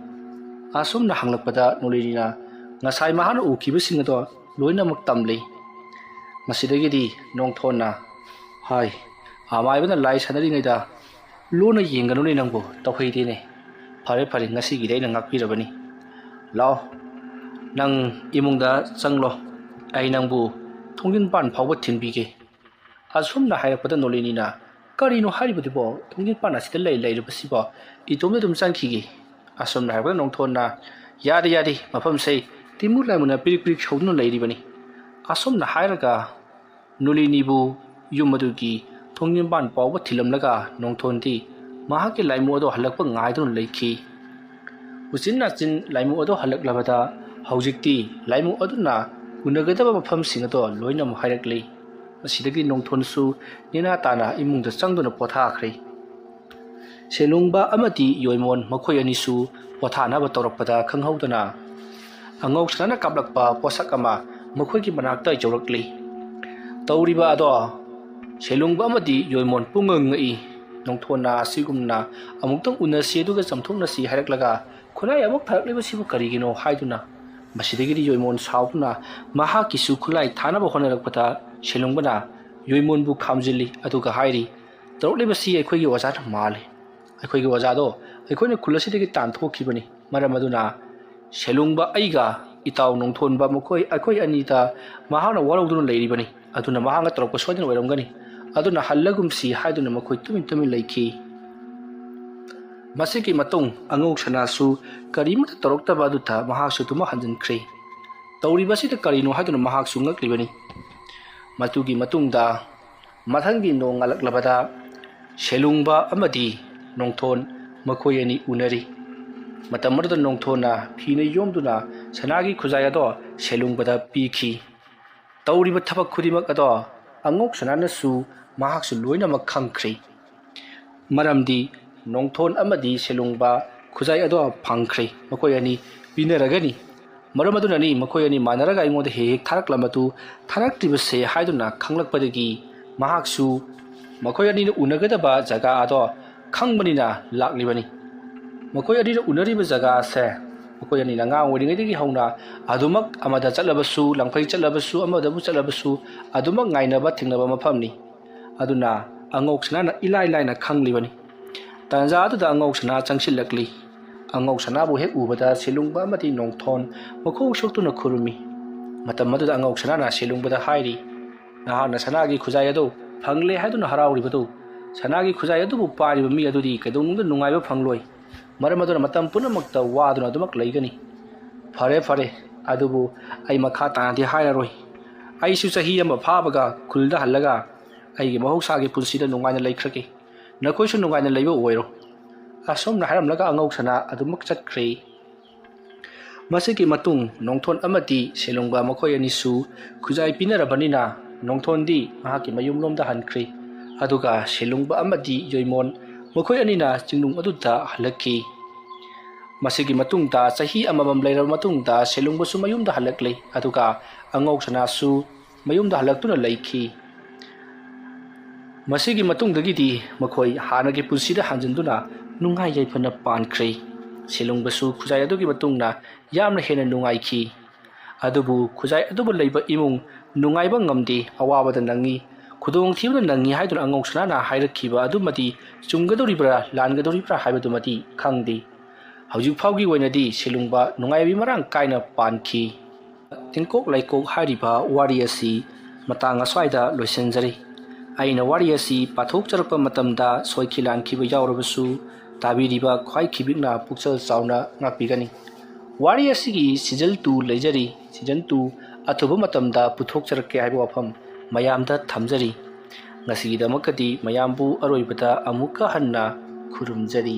asomna hanglakpada nulini na ngasai mahana ukibasing ado loinamak tamlei masidagidi nongthonna hai amaibana lai sanaringaida lona yenganuni nangbo tawhaidene ꯐꯔꯦ ꯐꯔꯦ ꯉꯁꯤꯒꯤꯗꯤ ꯑꯩꯅ ꯉꯥꯛꯄꯤꯔꯕꯅꯤ ꯂꯥꯎ ꯅꯪ ꯏꯃꯨꯡꯗ ꯆꯪꯂꯣ ꯑꯩ ꯅꯪꯕꯨ ꯊꯣꯡꯖꯤꯟꯄꯥꯟ ꯐꯥꯎꯕ ꯊꯤꯟꯕꯤꯒꯦ ꯑꯁꯨꯝꯅ ꯍꯥꯏꯔꯛꯄꯗ ꯅꯣꯂꯤꯅꯤꯅ ꯀꯔꯤꯅꯣ ꯍꯥꯏꯔꯤꯕꯗꯨꯕꯣ ꯊꯣꯡꯖꯤꯟꯄꯥꯟ ꯑꯁꯤꯗ ꯂꯩꯔꯤꯕꯁꯤꯕꯣ ꯏꯇꯣꯝꯗ ꯑꯗꯨꯝ ꯆꯪꯈꯤꯒꯦ ꯑꯁꯨꯝꯅ ꯍꯥꯏꯔꯛꯄꯗ ꯅꯣꯡꯊꯣꯟꯅ ꯌꯥꯗꯦ ꯌꯥꯗꯦ ꯃꯐꯝꯁꯦ ꯇꯤꯃꯨ ꯂꯥꯏꯃꯨꯅ ꯄꯤꯔꯤꯛ ꯄꯤꯔꯤꯛ ꯁꯧꯗꯨꯅ ꯂꯩꯔꯤꯕꯅꯤ ꯑꯁꯨꯝꯅ ꯍꯥꯏꯔꯒ ꯅꯣꯂꯤꯅꯤꯕꯨ ꯌꯨꯝ ꯑꯗꯨꯒꯤ ꯊꯣꯡꯖꯤꯟꯄꯥꯟ ꯐꯥꯎꯕ ꯊꯤꯜꯂꯝꯂꯒ ꯅꯣꯡꯊꯣꯟꯗꯤ ꯃꯍꯥꯛꯀꯤ ꯂꯥꯏꯃꯨ ꯑꯗꯨ ꯍꯜꯂꯛꯄ ꯉꯥꯏꯗꯨꯅ ꯂꯩꯈꯤ ꯎꯆꯤꯟ ꯅꯥꯆꯤꯟ ꯂꯥꯏꯃꯨ ꯑꯗꯨ ꯍꯜꯂꯛꯂꯕꯗ ꯍꯧꯖꯤꯛꯇꯤ ꯂꯥꯏꯃꯨ ꯑꯗꯨꯅ ꯎꯅꯒꯗꯕ ꯃꯐꯝꯁꯤꯡ ꯑꯗꯨ ꯂꯣꯏꯅꯃꯛ ꯍꯥꯏꯔꯛꯂꯤ ꯃꯁꯤꯗꯒꯤ ꯅꯣꯡꯊꯣꯟꯁꯨ ꯅꯦꯅꯥ ꯇꯥꯅ ꯏꯃꯨꯡꯗ ꯆꯪꯗꯨꯅ ꯄꯣꯊꯥꯈ꯭ꯔꯦ ꯁꯦꯂꯨꯡꯕ ꯑꯃꯗꯤ ꯌꯣꯏꯃꯣꯟ ꯃꯈꯣꯏ ꯑꯅꯤꯁꯨ ꯄꯣꯊꯥꯅꯕ ꯇꯧꯔꯛꯄꯗ ꯈꯪꯍꯧꯗꯅ ꯑꯉꯧ ꯁꯅꯥꯅ ꯀꯥꯞꯂꯛꯄ ꯄꯣꯠꯁꯛ ꯑꯃ ꯃꯈꯣꯏꯒꯤ ꯃꯅꯥꯛꯇ ꯌꯧꯔꯛꯂꯤ ꯇꯧꯔꯤꯕ ꯑꯗꯣ ꯁꯦꯂꯨꯡꯕ ꯑꯃꯗꯤ ꯌꯣꯏꯃꯣꯟ ꯄꯨꯡꯉꯛꯉꯛꯏ ꯅꯣꯡꯊꯣꯟꯅ ꯑꯁꯤꯒꯨꯝꯅ ꯑꯃꯨꯛꯇꯪ ꯎꯅꯁꯤ ꯑꯗꯨꯒ ꯆꯝꯊꯣꯛꯅꯁꯤ ꯍꯥꯏꯔꯛꯂꯒ ꯈꯨꯠꯂꯥꯏ ꯑꯃꯨꯛ ꯊꯥꯔꯛꯂꯤꯕꯁꯤꯕꯨ ꯀꯔꯤꯒꯤꯅꯣ ꯍꯥꯏꯗꯨꯅ ꯃꯁꯤꯗꯒꯤꯗꯤ ꯌꯣꯏꯃꯣꯟ ꯁꯥꯎꯗꯨꯅ ꯃꯍꯥꯛꯀꯤꯁꯨ ꯈꯨꯠꯂꯥꯏ ꯊꯥꯅꯕ ꯍꯣꯠꯅꯔꯛꯄꯗ ꯁꯦꯂꯨꯡꯕꯅ ꯌꯣꯏꯃꯣꯟꯕꯨ ꯈꯥꯝꯖꯤꯜꯂꯤ ꯑꯗꯨꯒ ꯍꯥꯏꯔꯤ ꯇꯧꯔꯛꯂꯤꯕꯁꯤ ꯑꯩꯈꯣꯏꯒꯤ ꯑꯣꯖꯥꯅ ꯃꯥꯜꯂꯤ ꯑꯩꯈꯣꯏꯒꯤ ꯑꯣꯖꯥꯗꯣ ꯑꯩꯈꯣꯏꯅ ꯈꯨꯜ ꯑꯁꯤꯗꯒꯤ ꯇꯥꯟꯊꯣꯛꯈꯤꯕꯅꯤ ꯃꯔꯝ ꯑꯗꯨꯅ ꯁꯦꯂꯨꯡꯕ ꯑꯩꯒ ꯏꯇꯥꯎ ꯅꯣꯡꯊꯣꯟꯕ ꯑꯩꯈꯣꯏ ꯑꯅꯤꯗ ꯃꯍꯥꯛꯅ ꯋꯥꯔꯧꯗꯨꯅ ꯂꯩꯔꯤꯕꯅꯤ ꯑꯗꯨꯅ ꯃꯍꯥꯛꯅ ꯇꯧꯔꯛꯄ ꯁꯣꯏꯗꯅ ꯑꯣꯏꯔꯝꯒꯅꯤ ꯑꯗꯨꯅ ꯍꯜꯂꯒꯨꯝꯁꯤ ꯍꯥꯏꯗꯨꯅ ꯃꯈꯣꯏ ꯇꯨꯃꯤꯟ ꯇꯨꯃꯤꯟ ꯂꯩꯈꯤ ꯃꯁꯤꯒꯤ ꯃꯇꯨꯡ ꯑꯉꯧ ꯁꯅꯥꯁꯨ ꯀꯔꯤꯃꯠꯇ ꯇꯧꯔꯛꯇꯕ ꯑꯗꯨꯗ ꯃꯍꯥꯛꯁꯨ ꯇꯨꯝꯃ ꯍꯟꯖꯤꯟꯈ꯭ꯔꯦ ꯇꯧꯔꯤꯕꯁꯤꯗ ꯀꯔꯤꯅꯣ ꯍꯥꯏꯗꯨꯅ ꯃꯍꯥꯛꯁꯨ ꯉꯛꯂꯤꯕꯅꯤ ꯃꯗꯨꯒꯤ ꯃꯇꯨꯡꯗ ꯃꯊꯪꯒꯤ ꯅꯣꯡ ꯉꯥꯜꯂꯛꯂꯕꯗ ꯁꯦꯂꯨꯡꯕ ꯑꯃꯗꯤ ꯅꯣꯡꯊꯣꯟ ꯃꯈꯣꯏ ꯑꯅꯤ ꯎꯅꯔꯤ ꯃꯇꯝ ꯑꯗꯨꯗ ꯅꯣꯡꯊꯣꯟꯅ ꯐꯤꯅ ꯌꯣꯝꯗꯨꯅ ꯁꯅꯥꯒꯤ ꯈꯨꯖꯥꯏ ꯑꯗꯣ ꯁꯦꯂꯨꯡꯕꯗ ꯄꯤꯈꯤ ꯇꯧꯔꯤꯕ ꯊꯕꯛ ꯈꯨꯗꯤꯡꯃꯛ ꯑꯗꯣ ꯑꯉꯧ ꯁꯅꯥꯅꯁꯨ ꯃꯍꯥꯛꯁꯨ ꯂꯣꯏꯅꯃꯛ ꯈꯪꯈ꯭ꯔꯦ ꯃꯔꯝꯗꯤ ꯅꯣꯡꯊꯣꯟ ꯑꯃꯗꯤ ꯁꯦꯂꯨꯡꯕ ꯈꯨꯖꯥꯏ ꯑꯗꯣ ꯐꯪꯈ꯭ꯔꯦ ꯃꯈꯣꯏ ꯑꯅꯤ ꯄꯤꯅꯔꯒꯅꯤ ꯃꯔꯝ ꯑꯗꯨꯅꯅꯤ ꯃꯈꯣꯏ ꯑꯅꯤ ꯃꯥꯟꯅꯔꯒ ꯑꯩꯉꯣꯟꯗ ꯍꯦꯛ ꯍꯦꯛ ꯊꯥꯔꯛꯂꯝꯕꯗꯨ ꯊꯥꯔꯛꯇ꯭ꯔꯤꯕꯁꯦ ꯍꯥꯏꯗꯨꯅ ꯈꯪꯂꯛꯄꯗꯒꯤ ꯃꯍꯥꯛꯁꯨ ꯃꯈꯣꯏ ꯑꯅꯤꯅ ꯎꯅꯒꯗꯕ ꯖꯒꯥ ꯑꯗꯣ ꯈꯪꯕꯅꯤꯅ ꯂꯥꯛꯂꯤꯕꯅꯤ ꯃꯈꯣꯏ ꯑꯅꯤꯅ ꯎꯅꯔꯤꯕ ꯖꯒꯥ ꯑꯁꯦ ꯃꯈꯣꯏ ꯑꯅꯤꯅ ꯑꯉꯥꯡ ꯑꯣꯏꯔꯤꯉꯩꯗꯒꯤ ꯍꯧꯅ ꯑꯗꯨꯃꯛ ꯑꯃꯗ ꯆꯠꯂꯕꯁꯨ ꯂꯝꯈꯩ ꯆꯠꯂꯕꯁꯨ ꯑꯃꯗꯕꯨ ꯆꯠꯂꯕꯁꯨ ꯑꯗꯨꯃꯛ ꯉꯥꯏꯅꯕ ꯊꯦꯡꯅꯕ ꯃꯐꯝꯅꯤ ꯑꯗꯨꯅ ꯑꯉꯧ ꯁꯅꯥꯅ ꯏꯂꯥꯏ ꯂꯥꯏꯅ ꯈꯪꯂꯤꯕꯅꯤ ꯇꯥꯟꯖꯥ ꯑꯗꯨꯗ ꯑꯉꯧ ꯁꯅꯥ ꯆꯪꯁꯤꯜꯂꯛꯂꯤ ꯑꯉꯧ ꯁꯅꯥꯕꯨ ꯍꯦꯛ ꯎꯕꯗ ꯁꯦꯂꯨꯡꯕ ꯑꯃꯗꯤ ꯅꯣꯡꯊꯣꯟ ꯃꯈꯣꯡ ꯁꯣꯛꯇꯨꯅ ꯈꯨꯔꯨꯝꯃꯤ ꯃꯇꯝ ꯑꯗꯨꯗ ꯑꯉꯧ ꯁꯅꯥꯅ ꯁꯦꯂꯨꯡꯕꯗ ꯍꯥꯏꯔꯤ ꯅꯍꯥꯛꯅ ꯁꯅꯥꯒꯤ ꯈꯨꯖꯥꯏ ꯑꯗꯨ ꯐꯪꯂꯦ ꯍꯥꯏꯗꯨꯅ ꯍꯔꯥꯎꯔꯤꯕꯗꯨ ꯁꯅꯥꯒꯤ ꯈꯨꯖꯥꯏ ꯑꯗꯨꯕꯨ ꯄꯥꯏꯔꯤꯕ ꯃꯤ ꯑꯗꯨꯗꯤ ꯀꯩꯗꯧꯅꯨꯡꯗ ꯅꯨꯡꯉꯥꯏꯕ ꯐꯪꯂꯣꯏ ꯃꯔꯝ ꯑꯗꯨꯅ ꯃꯇꯝ ꯄꯨꯝꯅꯃꯛꯇ ꯋꯥꯗꯨꯅ ꯑꯗꯨꯃꯛ ꯂꯩꯒꯅꯤ ꯐꯔꯦ ꯐꯔꯦ ꯑꯗꯨꯕꯨ ꯑꯩ ꯃꯈꯥ ꯇꯥꯅꯗꯤ ꯍꯥꯏꯔꯔꯣꯏ ꯑꯩꯁꯨ ꯆꯍꯤ ꯑꯃ ꯐꯥꯕꯒ ꯈꯨꯜꯗ ꯍꯜꯂꯒ ꯑꯩꯒꯤ ꯃꯍꯧꯁꯥꯒꯤ ꯄꯨꯟꯁꯤꯗ ꯅꯨꯡꯉꯥꯏꯅ ꯂꯩꯈ꯭ꯔꯒꯦ ꯅꯈꯣꯏꯁꯨ ꯅꯨꯡꯉꯥꯏꯅ ꯂꯩꯕ ꯑꯣꯏꯔꯣ ꯑꯁꯣꯝꯅ ꯍꯥꯏꯔꯝꯂꯒ ꯑꯉꯧ ꯁꯅꯥ ꯑꯗꯨꯃꯛ ꯆꯠꯈ꯭ꯔꯦ ꯃꯁꯤꯒꯤ ꯃꯇꯨꯡ ꯅꯣꯡꯊꯣꯟ ꯑꯃꯗꯤ ꯁꯦꯂꯨꯡꯕ ꯃꯈꯣꯏ ꯑꯅꯤꯁꯨ ꯈꯨꯖꯥꯏ ꯄꯤꯅꯔꯕꯅꯤꯅ ꯅꯣꯡꯊꯣꯟꯗꯤ ꯃꯍꯥꯛꯀꯤ ꯃꯌꯨꯝꯂꯣꯝꯗ ꯍꯟꯈ꯭ꯔꯦ ꯑꯗꯨꯒ ꯁꯦꯂꯨꯡꯕ ꯑꯃꯗꯤ ꯌꯣꯏꯃꯣꯟ ꯃꯈꯣꯏ ꯑꯅꯤꯅ ꯆꯤꯡꯅꯨꯡ ꯑꯗꯨꯗ ꯍꯜꯂꯛꯈꯤ ꯃꯁꯤꯒꯤ ꯃꯇꯨꯡꯗ ꯆꯍꯤ ꯑꯃꯃꯝ ꯂꯩꯔꯕ ꯃꯇꯨꯡꯗ ꯁꯦꯂꯨꯡꯕꯁꯨ ꯃꯌꯨꯝꯗ ꯍꯜꯂꯛꯂꯤ ꯑꯗꯨꯒ ꯑꯉꯧ ꯁꯅꯥꯁꯨ ꯃꯌꯨꯝꯗ ꯍꯜꯂꯛꯇꯨꯅ ꯂꯩꯈꯤ ꯃꯁꯤꯒꯤ ꯃꯇꯨꯡꯗꯒꯤꯗꯤ ꯃꯈꯣꯏ ꯍꯥꯟꯅꯒꯤ ꯄꯨꯟꯁꯤꯗ ꯍꯟꯖꯤꯟꯗꯨꯅ ꯅꯨꯡꯉꯥꯏ ꯌꯥꯏꯐꯅ ꯄꯥꯟꯈ꯭ꯔꯦ ꯁꯦꯂꯨꯡꯕꯁꯨ ꯈꯨꯖꯥꯏ ꯑꯗꯨꯒꯤ ꯃꯇꯨꯡꯗ ꯌꯥꯝꯅ ꯍꯦꯟꯅ ꯅꯨꯡꯉꯥꯏꯈꯤ ꯑꯗꯨꯕꯨ ꯈꯨꯖꯥꯏ ꯑꯗꯨꯕꯨ ꯂꯩꯕ ꯏꯃꯨꯡ ꯅꯨꯡꯉꯥꯏꯕ ꯉꯝꯗꯦ ꯑꯋꯥꯕꯗ ꯅꯪꯉꯤ ꯈꯨꯗꯣꯡꯊꯤꯕꯗ ꯅꯪꯉꯤ ꯍꯥꯏꯗꯨꯅ ꯑꯉꯧ ꯁꯅꯥꯅ ꯍꯥꯏꯔꯛꯈꯤꯕ ꯑꯗꯨꯃꯗꯤ ꯆꯨꯝꯒꯗꯧꯔꯤꯕ꯭ꯔꯥ ꯂꯥꯟꯒꯗꯧꯔꯤꯕ꯭ꯔꯥ ꯍꯥꯏꯕꯗꯨꯃꯗꯤ ꯈꯪꯗꯦ ꯍꯧꯖꯤꯛ ꯐꯥꯎꯒꯤ ꯑꯣꯏꯅꯗꯤ ꯁꯦꯂꯨꯡꯕ ꯅꯨꯡꯉꯥꯏꯕꯤ ꯃꯔꯥꯡ ꯀꯥꯏꯅ ꯄꯥꯟꯈꯤ ꯇꯤꯡꯀꯣꯛ ꯂꯩꯀꯣꯛ ꯍꯥꯏꯔꯤꯕ ꯋꯥꯔꯤ ꯑꯁꯤ ꯃꯇꯥꯡ ꯑꯁ꯭ꯋꯥꯏꯗ ꯂꯣꯏꯁꯤꯟꯖꯔꯤ ꯑꯩꯅ ꯋꯥꯔꯤ ꯑꯁꯤ ꯄꯥꯊꯣꯛꯆꯔꯛꯄ ꯃꯇꯝꯗ ꯁꯣꯏꯈꯤ ꯂꯥꯟꯈꯤꯕ ꯌꯥꯎꯔꯕꯁꯨ ꯇꯥꯕꯤꯔꯤꯕ ꯈ꯭ꯋꯥꯏ ꯈꯤꯕꯤꯛꯅ ꯄꯨꯛꯆꯦꯜ ꯆꯥꯎꯅ ꯉꯥꯛꯄꯤꯒꯅꯤ ꯋꯥꯔꯤ ꯑꯁꯤꯒꯤ ꯁꯤꯖꯟ 2 ꯂꯩꯖꯔꯤ ꯁꯤꯖꯟ 2 ꯑꯊꯨꯕ ꯃꯇꯝꯗ ꯄꯨꯊꯣꯛꯆꯔꯛꯀꯦ ꯍꯥꯏꯕ ꯋꯥꯐꯝ ꯃꯌꯥꯝꯗ ꯊꯝꯖꯔꯤ ꯉꯁꯤꯒꯤꯗꯃꯛꯇꯗꯤ ꯃꯌꯥꯝꯕꯨ ꯑꯔꯣꯏꯕꯗ ꯑꯃꯨꯛꯀ ꯍꯟꯅ ꯈꯨꯔꯨꯝꯖꯔꯤ